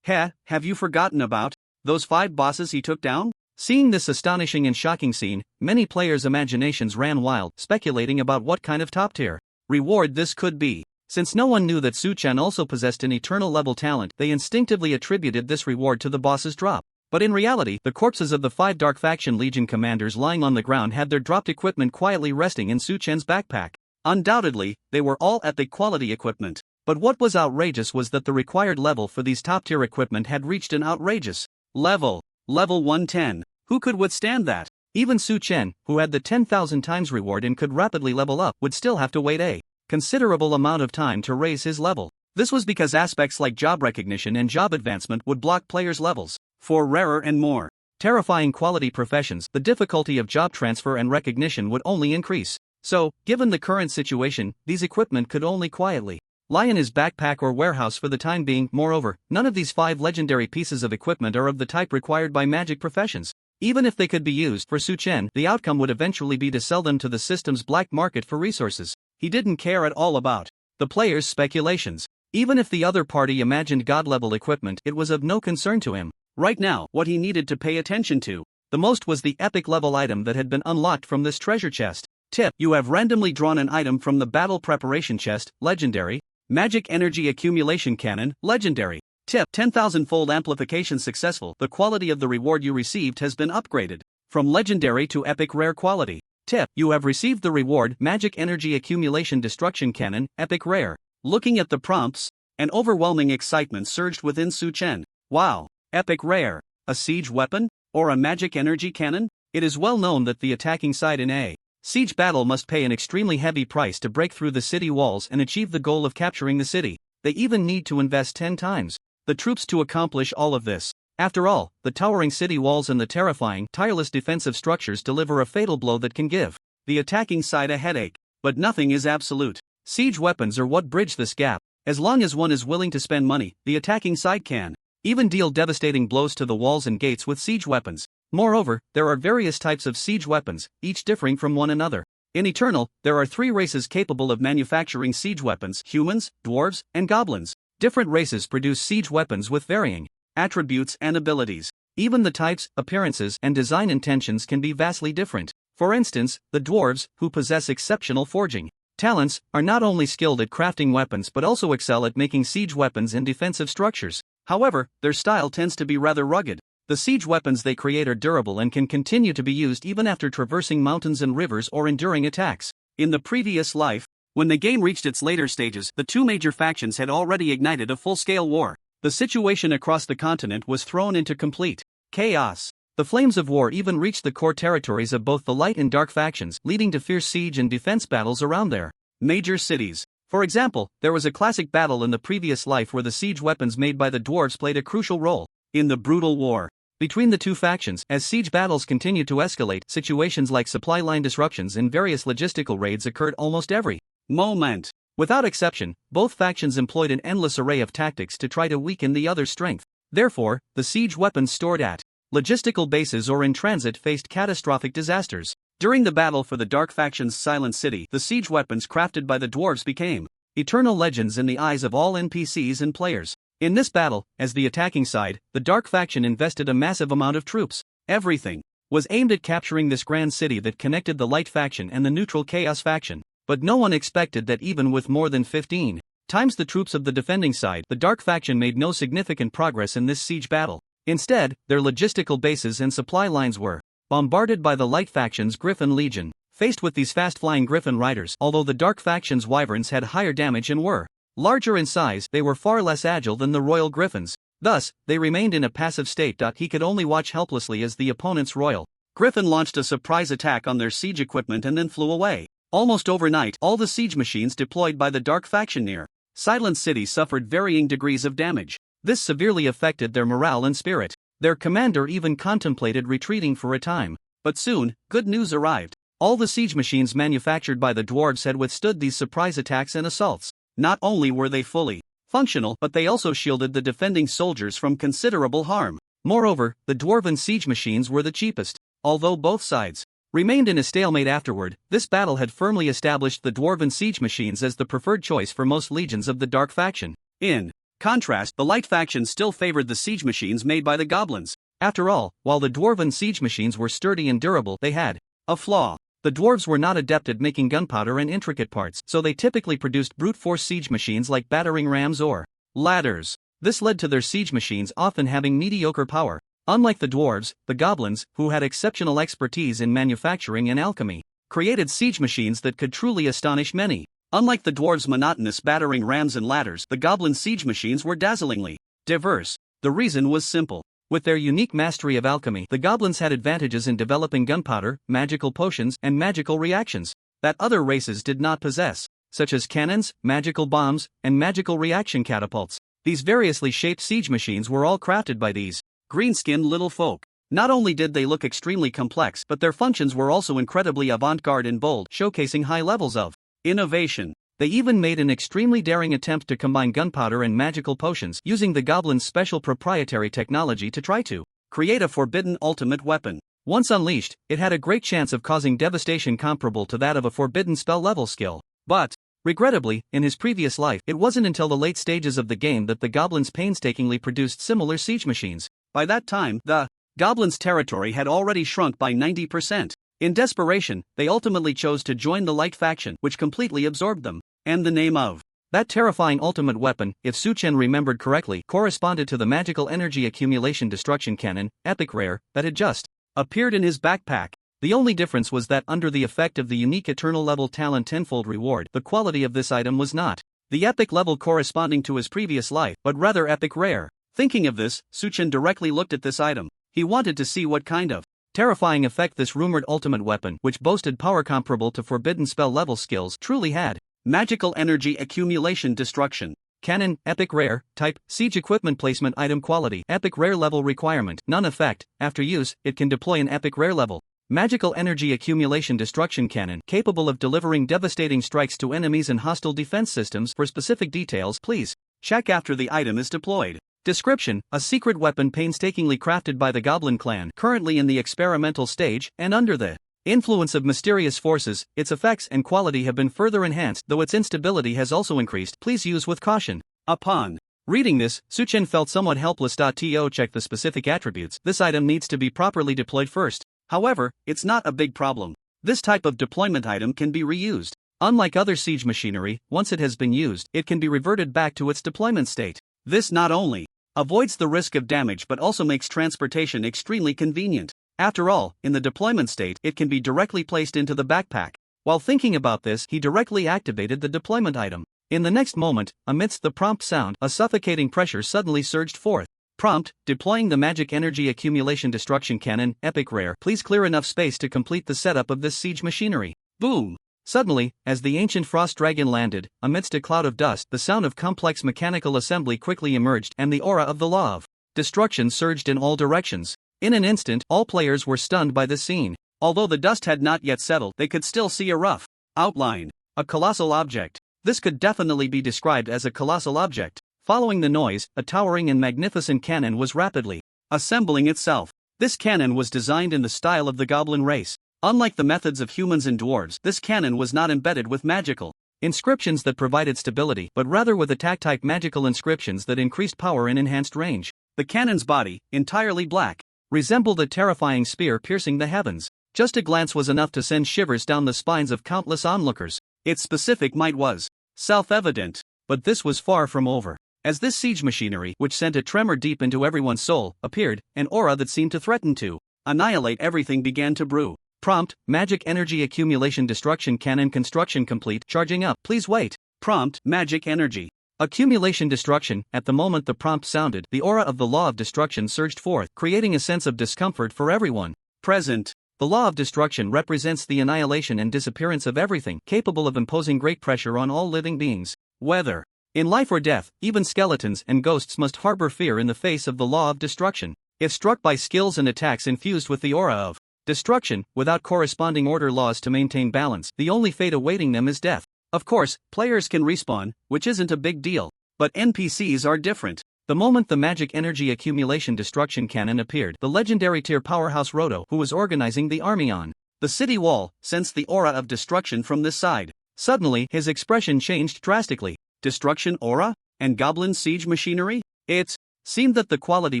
Have you forgotten about those 5 bosses he took down? Seeing this astonishing and shocking scene, many players' imaginations ran wild, speculating about what kind of top-tier reward this could be. Since no one knew that Su-chan also possessed an eternal level talent, they instinctively attributed this reward to the boss's drop. But in reality, the corpses of the 5 Dark Faction Legion commanders lying on the ground had their dropped equipment quietly resting in Su-chan's backpack. Undoubtedly, they were all epic quality equipment. But what was outrageous was that the required level for these top-tier equipment had reached an outrageous level 110. Who could withstand that? Even Su-chan, who had the 10,000 times reward and could rapidly level up, would still have to wait a considerable amount of time to raise his level. This was because aspects like job recognition and job advancement would block players' levels. For rarer and more terrifying quality professions, the difficulty of job transfer and recognition would only increase. So, given the current situation, these equipment could only quietly lie in his backpack or warehouse for the time being. Moreover, none of these 5 legendary pieces of equipment are of the type required by magic professions. Even if they could be used for Su-chan, the outcome would eventually be to sell them to the system's black market for resources. He didn't care at all about the players' speculations. Even if the other party imagined god-level equipment, it was of no concern to him. Right now, what he needed to pay attention to the most was the epic level item that had been unlocked from this treasure chest. Tip: you have randomly drawn an item from the battle preparation chest, legendary. Magic Energy Accumulation Cannon, legendary. Tip: 10,000-fold amplification successful. The quality of the reward you received has been upgraded from legendary to epic rare quality. Tip: you have received the reward Magic Energy Accumulation Destruction Cannon, epic rare. Looking at the prompts, an overwhelming excitement surged within Su-chan. Wow, epic rare. A siege weapon? Or a magic energy cannon? It is well known that the attacking side in a siege battle must pay an extremely heavy price to break through the city walls and achieve the goal of capturing the city. They even need to invest 10 times the troops to accomplish all of this. After all, the towering city walls and the terrifying, tireless defensive structures deliver a fatal blow that can give the attacking side a headache. But nothing is absolute. Siege weapons are what bridge this gap. As long as one is willing to spend money, the attacking side can even deal devastating blows to the walls and gates with siege weapons. Moreover, there are various types of siege weapons, each differing from one another. In Eternal, there are 3 races capable of manufacturing siege weapons: humans, dwarves, and goblins. Different races produce siege weapons with varying attributes and abilities. Even the types, appearances, and design intentions can be vastly different. For instance, the dwarves, who possess exceptional forging talents, are not only skilled at crafting weapons but also excel at making siege weapons and defensive structures. However, their style tends to be rather rugged. The siege weapons they create are durable and can continue to be used even after traversing mountains and rivers or enduring attacks. In the previous life, when the game reached its later stages, the 2 major factions had already ignited a full-scale war. The situation across the continent was thrown into complete chaos. The flames of war even reached the core territories of both the light and dark factions, leading to fierce siege and defense battles around their major cities. For example, there was a classic battle in the previous life where the siege weapons made by the dwarves played a crucial role in the brutal war between the 2 factions. As siege battles continued to escalate, situations like supply line disruptions and various logistical raids occurred almost every moment. Without exception, both factions employed an endless array of tactics to try to weaken the other's strength. Therefore, the siege weapons stored at logistical bases or in transit faced catastrophic disasters. During the battle for the Dark Faction's Silent City, the siege weapons crafted by the dwarves became eternal legends in the eyes of all NPCs and players. In this battle, as the attacking side, the Dark Faction invested a massive amount of troops. Everything was aimed at capturing this grand city that connected the Light Faction and the neutral Chaos Faction. But no one expected that even with more than 15 times the troops of the defending side. The Dark faction made no significant progress in this siege battle. Instead, their logistical bases and supply lines were bombarded by the Light faction's Griffin Legion. Faced with these fast-flying Griffin riders, although the Dark faction's Wyverns had higher damage and were larger in size, they were far less agile than the Royal Griffins. Thus, they remained in a passive state. He could only watch helplessly as the opponent's Royal Griffin launched a surprise attack on their siege equipment and then flew away. Almost overnight, all the siege machines deployed by the Dark faction near Silent City suffered varying degrees of damage. This severely affected their morale and spirit. Their commander even contemplated retreating for a time. But soon, good news arrived. All the siege machines manufactured by the dwarves had withstood these surprise attacks and assaults. Not only were they fully functional, but they also shielded the defending soldiers from considerable harm. Moreover, the dwarven siege machines were the cheapest. Although both sides remained in a stalemate afterward, this battle had firmly established the dwarven siege machines as the preferred choice for most legions of the Dark faction. In contrast, the Light faction still favored the siege machines made by the goblins. After all, while the dwarven siege machines were sturdy and durable, they had a flaw. The dwarves were not adept at making gunpowder and intricate parts, so they typically produced brute force siege machines like battering rams or ladders. This led to their siege machines often having mediocre power. Unlike the dwarves, the goblins, who had exceptional expertise in manufacturing and alchemy, created siege machines that could truly astonish many. Unlike the dwarves' monotonous battering rams and ladders, the goblin siege machines were dazzlingly diverse. The reason was simple. With their unique mastery of alchemy, the goblins had advantages in developing gunpowder, magical potions, and magical reactions that other races did not possess, such as cannons, magical bombs, and magical reaction catapults. These variously shaped siege machines were all crafted by these green-skinned little folk. Not only did they look extremely complex, but their functions were also incredibly avant-garde and bold, showcasing high levels of innovation. They even made an extremely daring attempt to combine gunpowder and magical potions, using the goblins' special proprietary technology to try to create a forbidden ultimate weapon. Once unleashed, it had a great chance of causing devastation comparable to that of a forbidden spell-level skill. But, regrettably, in his previous life, it wasn't until the late stages of the game that the goblins painstakingly produced similar siege machines. By that time, the goblins' territory had already shrunk by 90%. In desperation, they ultimately chose to join the Light faction, which completely absorbed them. And the name of that terrifying ultimate weapon, if Suchen remembered correctly, corresponded to the magical energy accumulation destruction cannon, epic rare, that had just appeared in his backpack. The only difference was that under the effect of the unique eternal level talent tenfold reward, the quality of this item was not the epic level corresponding to his previous life, but rather epic rare. Thinking of this, Suchen directly looked at this item. He wanted to see what kind of terrifying effect this rumored ultimate weapon, which boasted power comparable to forbidden spell level skills, truly had. Magical energy accumulation destruction. Cannon, epic rare, type, siege equipment placement item quality, epic rare level requirement, none effect, after use, it can deploy an epic rare level. Magical energy accumulation destruction cannon, capable of delivering devastating strikes to enemies and hostile defense systems. For specific details, please check after the item is deployed. Description: a secret weapon painstakingly crafted by the Goblin clan, currently in the experimental stage, and under the influence of mysterious forces, its effects and quality have been further enhanced, though its instability has also increased. Please use with caution. Upon reading this, Suchen felt somewhat helpless. To check the specific attributes, this item needs to be properly deployed first. However, it's not a big problem. This type of deployment item can be reused. Unlike other siege machinery, once it has been used, it can be reverted back to its deployment state. This not only avoids the risk of damage but also makes transportation extremely convenient. After all, in the deployment state, it can be directly placed into the backpack. While thinking about this, he directly activated the deployment item. In the next moment, amidst the prompt sound, a suffocating pressure suddenly surged forth. Prompt: deploying the magic energy accumulation destruction cannon, epic rare. Please clear enough space to complete the setup of this siege machinery. Boom! Suddenly, as the ancient frost dragon landed, amidst a cloud of dust, the sound of complex mechanical assembly quickly emerged, and the aura of the law of destruction surged in all directions. In an instant, all players were stunned by this scene. Although the dust had not yet settled, they could still see a rough outline. A colossal object. This could definitely be described as a colossal object. Following the noise, a towering and magnificent cannon was rapidly assembling itself. This cannon was designed in the style of the goblin race. Unlike the methods of humans and dwarves, this cannon was not embedded with magical inscriptions that provided stability, but rather with attack-type magical inscriptions that increased power and enhanced range. The cannon's body, entirely black, resembled a terrifying spear piercing the heavens. Just a glance was enough to send shivers down the spines of countless onlookers. Its specific might was self-evident. But this was far from over. As this siege machinery, which sent a tremor deep into everyone's soul, appeared, an aura that seemed to threaten to annihilate everything began to brew. Prompt: Magic Energy Accumulation Destruction Cannon construction complete. Charging up. Please wait. Prompt: Magic Energy Accumulation Destruction. At the moment the prompt sounded, the aura of the Law of Destruction surged forth, creating a sense of discomfort for everyone present. The Law of Destruction represents the annihilation and disappearance of everything, capable of imposing great pressure on all living beings. Whether in life or death, even skeletons and ghosts must harbor fear in the face of the Law of Destruction. If struck by skills and attacks infused with the aura of destruction, without corresponding order laws to maintain balance, the only fate awaiting them is death. Of course, players can respawn, which isn't a big deal. But NPCs are different. The moment the Magic Energy Accumulation Destruction Cannon appeared, the legendary tier powerhouse Roto, who was organizing the army on the city wall, sensed the aura of destruction from this side. Suddenly, his expression changed drastically. Destruction aura? And goblin siege machinery? It seemed that the quality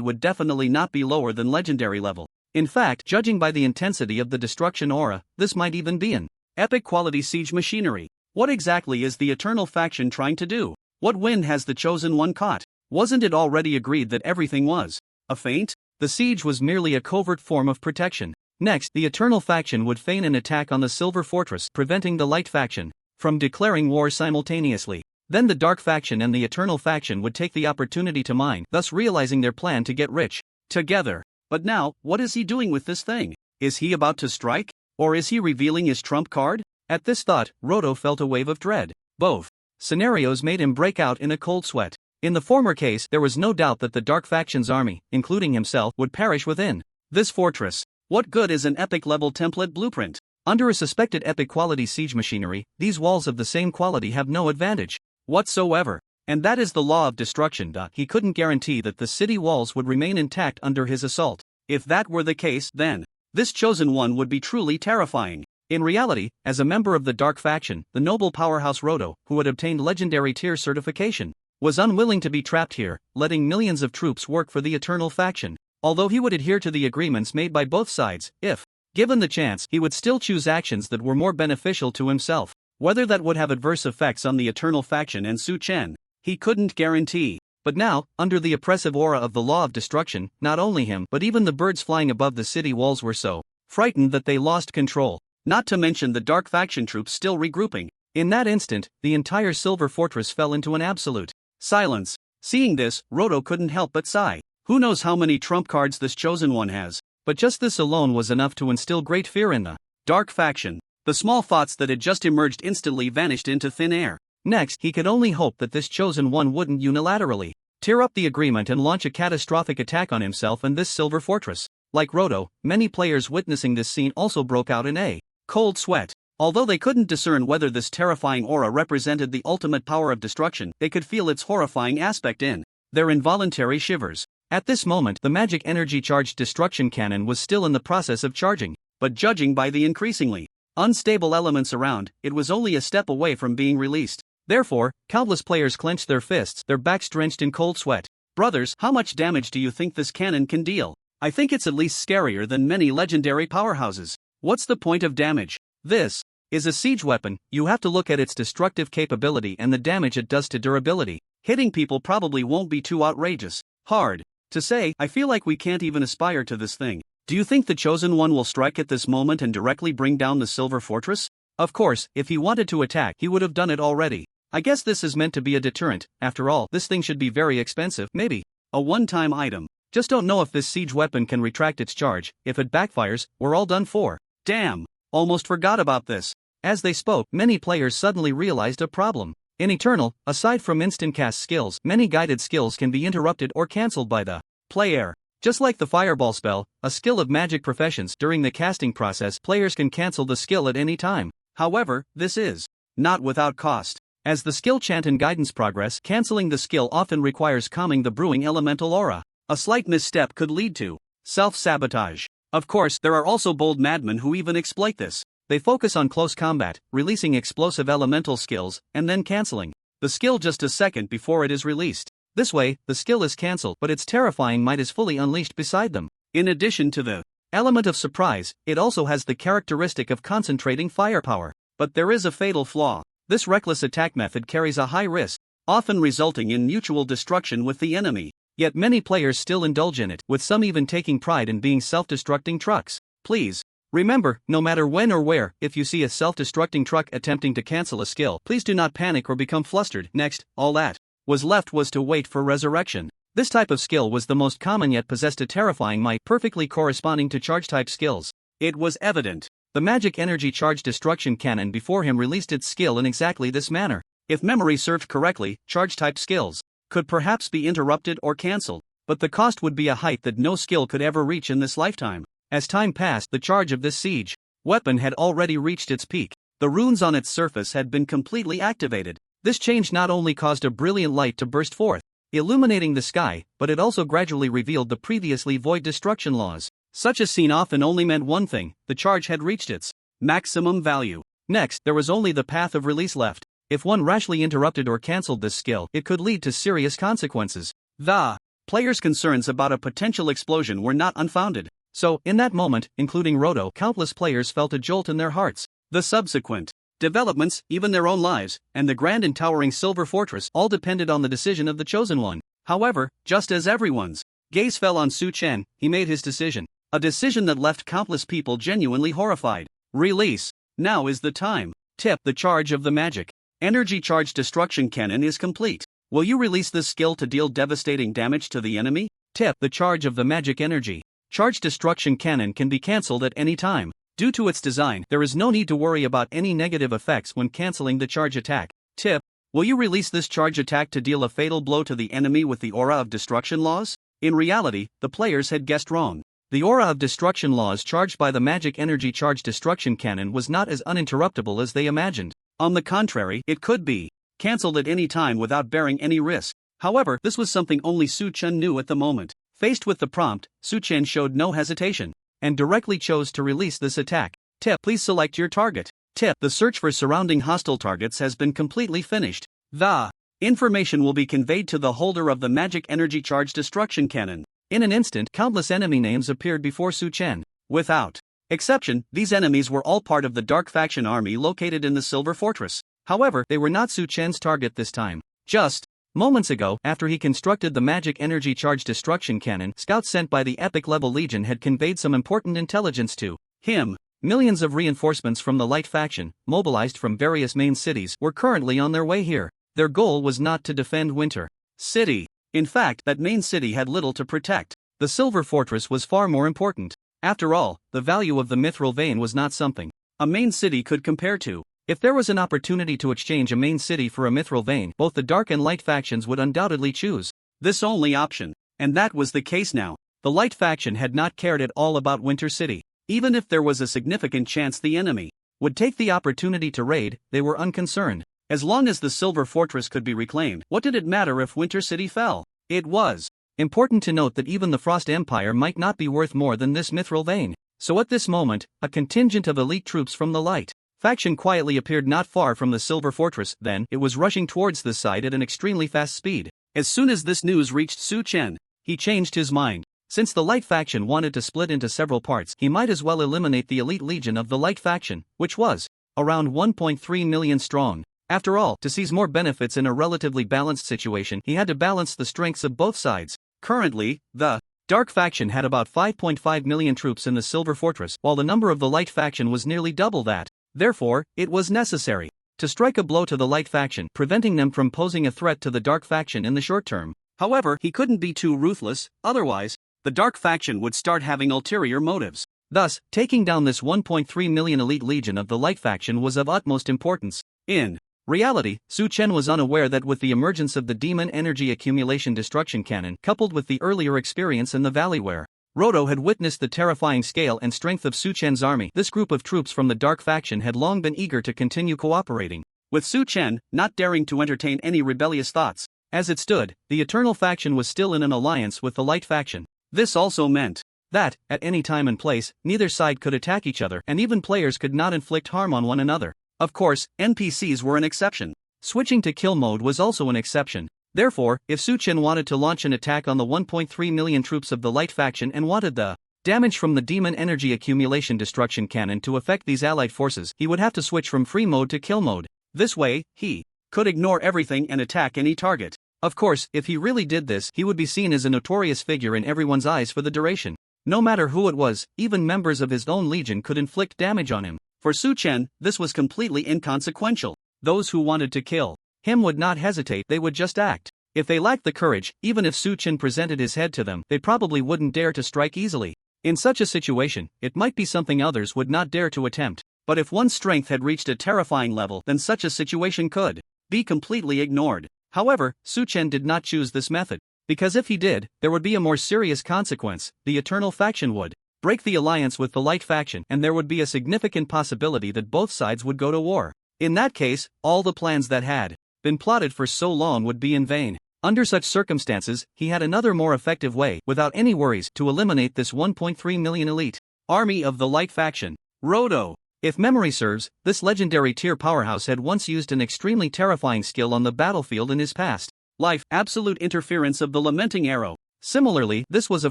would definitely not be lower than legendary level. In fact, judging by the intensity of the destruction aura, this might even be an epic quality siege machinery. What exactly is the Eternal faction trying to do? What wind has the Chosen One caught? Wasn't it already agreed that everything was a feint? The siege was merely a covert form of protection. Next, the Eternal faction would feign an attack on the Silver Fortress, preventing the Light faction from declaring war simultaneously. Then the Dark faction and the Eternal faction would take the opportunity to mine, thus realizing their plan to get rich together. But now, what is he doing with this thing? Is he about to strike? Or is he revealing his trump card? At this thought, Roto felt a wave of dread. Both scenarios made him break out in a cold sweat. In the former case, there was no doubt that the Dark faction's army, including himself, would perish within this fortress. What good is an epic level template blueprint? Under a suspected epic quality siege machinery, these walls of the same quality have no advantage whatsoever. And that is the Law of Destruction. He couldn't guarantee that the city walls would remain intact under his assault. If that were the case, then this Chosen One would be truly terrifying. In reality, as a member of the Dark faction, the noble powerhouse Roto, who had obtained legendary tier certification, was unwilling to be trapped here, letting millions of troops work for the Eternal faction. Although he would adhere to the agreements made by both sides, if given the chance, he would still choose actions that were more beneficial to himself. Whether that would have adverse effects on the Eternal faction and Su Chen, he couldn't guarantee. But now, under the oppressive aura of the Law of Destruction, not only him but even the birds flying above the city walls were so frightened that they lost control. Not to mention the Dark faction troops still regrouping. In that instant, the entire Silver Fortress fell into an absolute silence. Seeing this, Roto couldn't help but sigh. Who knows how many trump cards this Chosen One has? But just this alone was enough to instill great fear in the Dark faction. The small thoughts that had just emerged instantly vanished into thin air. Next, he could only hope that this Chosen One wouldn't unilaterally tear up the agreement and launch a catastrophic attack on himself and this Silver Fortress. Like Roto, many players witnessing this scene also broke out in a cold sweat. Although they couldn't discern whether this terrifying aura represented the ultimate power of destruction, they could feel its horrifying aspect in their involuntary shivers. At this moment, the magic energy-charged destruction cannon was still in the process of charging, but judging by the increasingly unstable elements around, it was only a step away from being released. Therefore, countless players clenched their fists, their backs drenched in cold sweat. Brothers, how much damage do you think this cannon can deal? I think it's at least scarier than many legendary powerhouses. What's the point of damage? This is a siege weapon. You have to look at its destructive capability and the damage it does to durability. Hitting people probably won't be too outrageous. Hard to say. I feel like we can't even aspire to this thing. Do you think the Chosen One will strike at this moment and directly bring down the Silver Fortress? Of course, if he wanted to attack, he would have done it already. I guess this is meant to be a deterrent. After all, this thing should be very expensive. Maybe a one-time item. Just don't know if this siege weapon can retract its charge. If it backfires, we're all done for. Damn! Almost forgot about this. As they spoke, many players suddenly realized a problem. In Eternal, aside from instant cast skills, many guided skills can be interrupted or cancelled by the player. Just like the Fireball spell, a skill of magic professions, during the casting process, players can cancel the skill at any time. However, this is not without cost. As the skill chant and guidance progress, cancelling the skill often requires calming the brewing elemental aura. A slight misstep could lead to self-sabotage. Of course, there are also bold madmen who even exploit this. They focus on close combat, releasing explosive elemental skills, and then cancelling the skill just a second before it is released. This way, the skill is cancelled but its terrifying might is fully unleashed beside them. In addition to the element of surprise, it also has the characteristic of concentrating firepower. But there is a fatal flaw. This reckless attack method carries a high risk. often resulting in mutual destruction with the enemy. Yet many players still indulge in it, with some even taking pride in being self-destructing trucks. Please remember, no matter when or where, if you see a self-destructing truck attempting to cancel a skill, please do not panic or become flustered. Next, all that was left was to wait for resurrection. This type of skill was the most common yet possessed a terrifying might, perfectly corresponding to charge-type skills. It was evident the magic energy charge destruction cannon before him released its skill in exactly this manner. If memory served correctly, charge-type skills could perhaps be interrupted or cancelled, but the cost would be a height that no skill could ever reach in this lifetime. As time passed, the charge of this siege weapon had already reached its peak. The runes on its surface had been completely activated. This change not only caused a brilliant light to burst forth, illuminating the sky, but it also gradually revealed the previously void destruction laws. Such a scene often only meant one thing: the charge had reached its maximum value. Next, there was only the path of release left. If one rashly interrupted or cancelled this skill, it could lead to serious consequences. The players' concerns about a potential explosion were not unfounded. So, in that moment, including Roto, countless players felt a jolt in their hearts. The subsequent developments, even their own lives, and the grand and towering Silver Fortress all depended on the decision of the Chosen One. However, just as everyone's gaze fell on Su Chen, he made his decision. A decision that left countless people genuinely horrified. Release. Now is the time. Tip: the charge of the magic energy charge destruction cannon is complete. Will you release this skill to deal devastating damage to the enemy? Tip: the charge of the magic energy charge destruction cannon can be cancelled at any time. Due to its design, there is no need to worry about any negative effects when cancelling the charge attack. Tip: will you release this charge attack to deal a fatal blow to the enemy with the aura of destruction laws? In reality, the players had guessed wrong. The aura of destruction laws charged by the magic energy charge destruction cannon was not as uninterruptible as they imagined. On the contrary, it could be cancelled at any time without bearing any risk. However, this was something only Su Chen knew at the moment. Faced with the prompt, Su Chen showed no hesitation and directly chose to release this attack. Tip: please select your target. Tip: the search for surrounding hostile targets has been completely finished. The information will be conveyed to the holder of the magic energy charge destruction cannon. In an instant, countless enemy names appeared before Su Chen. Without exception, these enemies were all part of the Dark Faction army located in the Silver Fortress. However, they were not Su Chen's target this time. Just moments ago, after he constructed the magic energy charge destruction cannon, scouts sent by the epic level Legion had conveyed some important intelligence to him. Millions of reinforcements from the Light Faction, mobilized from various main cities, were currently on their way here. Their goal was not to defend Winter City. In fact, that main city had little to protect. The Silver Fortress was far more important. After all, the value of the mithril vein was not something a main city could compare to. If there was an opportunity to exchange a main city for a mithril vein, both the Dark and Light factions would undoubtedly choose this only option. And that was the case now. The Light faction had not cared at all about Winter City. Even if there was a significant chance the enemy would take the opportunity to raid, they were unconcerned. As long as the Silver Fortress could be reclaimed, what did it matter if Winter City fell? It was important to note that even the Frost Empire might not be worth more than this mithril vein. So at this moment, a contingent of elite troops from the Light faction quietly appeared not far from the Silver Fortress. Then, it was rushing towards the side at an extremely fast speed. As soon as this news reached Su Chen, he changed his mind. Since the Light faction wanted to split into several parts, he might as well eliminate the elite legion of the Light faction, which was around 1.3 million strong. After all, to seize more benefits in a relatively balanced situation, he had to balance the strengths of both sides. Currently, the Dark faction had about 5.5 million troops in the Silver Fortress, while the number of the Light faction was nearly double that. Therefore, it was necessary to strike a blow to the Light faction, preventing them from posing a threat to the Dark faction in the short term. However, he couldn't be too ruthless, otherwise, the Dark faction would start having ulterior motives. Thus, taking down this 1.3 million elite legion of the Light faction was of utmost importance. In reality, Su Chen was unaware that with the emergence of the Demon Energy Accumulation Destruction Cannon, coupled with the earlier experience in the valley where Roto had witnessed the terrifying scale and strength of Su Chen's army, this group of troops from the Dark faction had long been eager to continue cooperating with Su Chen, not daring to entertain any rebellious thoughts. As it stood, the Eternal faction was still in an alliance with the Light faction. This also meant that, at any time and place, neither side could attack each other, and even players could not inflict harm on one another. Of course, NPCs were an exception. Switching to kill mode was also an exception. Therefore, if Su Chen wanted to launch an attack on the 1.3 million troops of the Light faction and wanted the damage from the Demon Energy Accumulation Destruction Cannon to affect these allied forces, he would have to switch from free mode to kill mode. This way, he could ignore everything and attack any target. Of course, if he really did this, he would be seen as a notorious figure in everyone's eyes for the duration. No matter who it was, even members of his own legion could inflict damage on him. For Su Chen, this was completely inconsequential. Those who wanted to kill him would not hesitate, they would just act. If they lacked the courage, even if Su Chen presented his head to them, they probably wouldn't dare to strike easily. In such a situation, it might be something others would not dare to attempt. But if one's strength had reached a terrifying level, then such a situation could be completely ignored. However, Su Chen did not choose this method. Because if he did, there would be a more serious consequence. The Eternal faction would break the alliance with the Light faction, and there would be a significant possibility that both sides would go to war. In that case, all the plans that had been plotted for so long would be in vain. Under such circumstances, he had another more effective way, without any worries, to eliminate this 1.3 million elite army of the Light faction. Roto. If memory serves, this legendary tier powerhouse had once used an extremely terrifying skill on the battlefield in his past life, absolute interference of the lamenting arrow. Similarly, this was a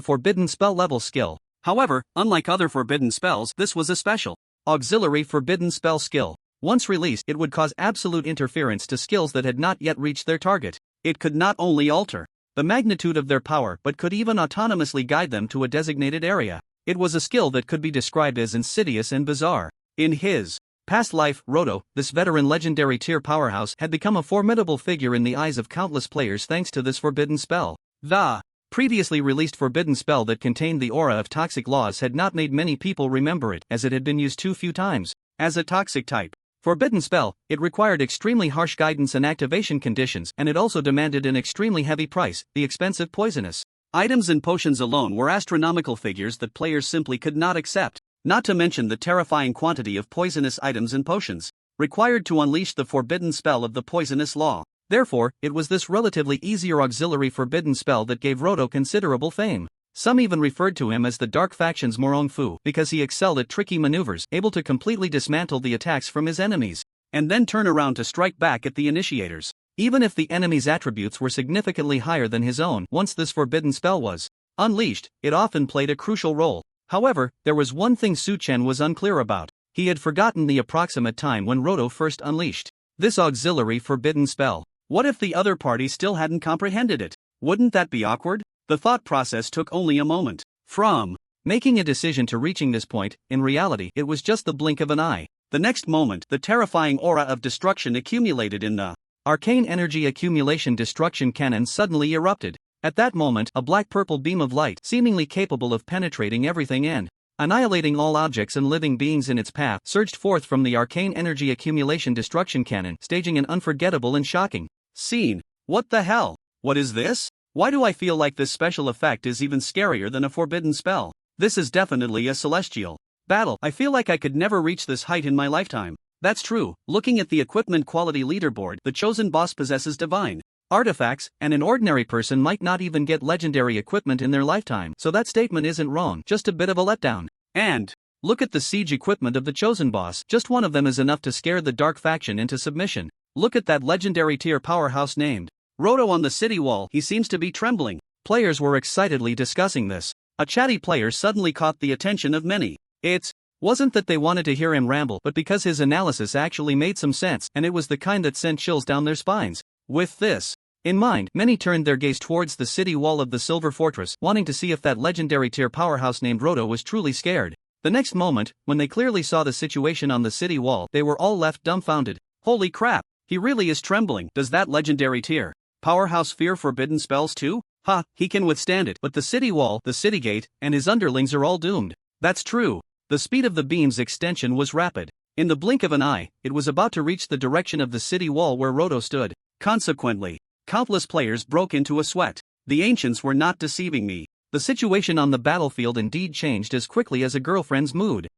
forbidden spell level skill. However, unlike other forbidden spells, this was a special auxiliary forbidden spell skill. Once released, it would cause absolute interference to skills that had not yet reached their target. It could not only alter the magnitude of their power but could even autonomously guide them to a designated area. It was a skill that could be described as insidious and bizarre. In his past life, Roto, this veteran legendary tier powerhouse, had become a formidable figure in the eyes of countless players thanks to this forbidden spell. The previously released forbidden spell that contained the aura of toxic laws had not made many people remember it, as it had been used too few times. As a toxic type forbidden spell, it required extremely harsh guidance and activation conditions, and it also demanded an extremely heavy price. The expensive poisonous items and potions alone were astronomical figures that players simply could not accept. Not to mention the terrifying quantity of poisonous items and potions required to unleash the forbidden spell of the poisonous law. Therefore, it was this relatively easier auxiliary forbidden spell that gave Roto considerable fame. Some even referred to him as the Dark Faction's Morong Fu because he excelled at tricky maneuvers, able to completely dismantle the attacks from his enemies, and then turn around to strike back at the initiators. Even if the enemy's attributes were significantly higher than his own, once this forbidden spell was unleashed, it often played a crucial role. However, there was one thing Su Chen was unclear about. He had forgotten the approximate time when Roto first unleashed this auxiliary forbidden spell. What if the other party still hadn't comprehended it? Wouldn't that be awkward? The thought process took only a moment. From making a decision to reaching this point, in reality, it was just the blink of an eye. The next moment, the terrifying aura of destruction accumulated in the arcane energy accumulation destruction cannon suddenly erupted. At that moment, a black-purple beam of light, seemingly capable of penetrating everything and annihilating all objects and living beings in its path, surged forth from the arcane energy accumulation destruction cannon, staging an unforgettable and shocking scene. What the hell? What is this? Why do I feel like this special effect is even scarier than a forbidden spell? This is definitely a celestial battle. I feel like I could never reach this height in my lifetime. That's true. Looking at the equipment quality leaderboard, the chosen boss possesses divine artifacts, and an ordinary person might not even get legendary equipment in their lifetime. So that statement isn't wrong, just a bit of a letdown. And look at the siege equipment of the chosen boss. Just one of them is enough to scare the Dark Faction into submission. Look at that legendary tier powerhouse named Roto on the city wall. He seems to be trembling. Players were excitedly discussing this. A chatty player suddenly caught the attention of many. It wasn't that they wanted to hear him ramble, but because his analysis actually made some sense, and it was the kind that sent chills down their spines. With this in mind, many turned their gaze towards the city wall of the Silver Fortress, wanting to see if that legendary tier powerhouse named Roto was truly scared. The next moment, when they clearly saw the situation on the city wall, they were all left dumbfounded. Holy crap, he really is trembling. Does that legendary tier powerhouse fear forbidden spells too? Ha, he can withstand it, but the city wall, the city gate, and his underlings are all doomed. That's true. The speed of the beam's extension was rapid. In the blink of an eye, it was about to reach the direction of the city wall where Roto stood. Consequently, countless players broke into a sweat. The ancients were not deceiving me. The situation on the battlefield indeed changed as quickly as a girlfriend's mood.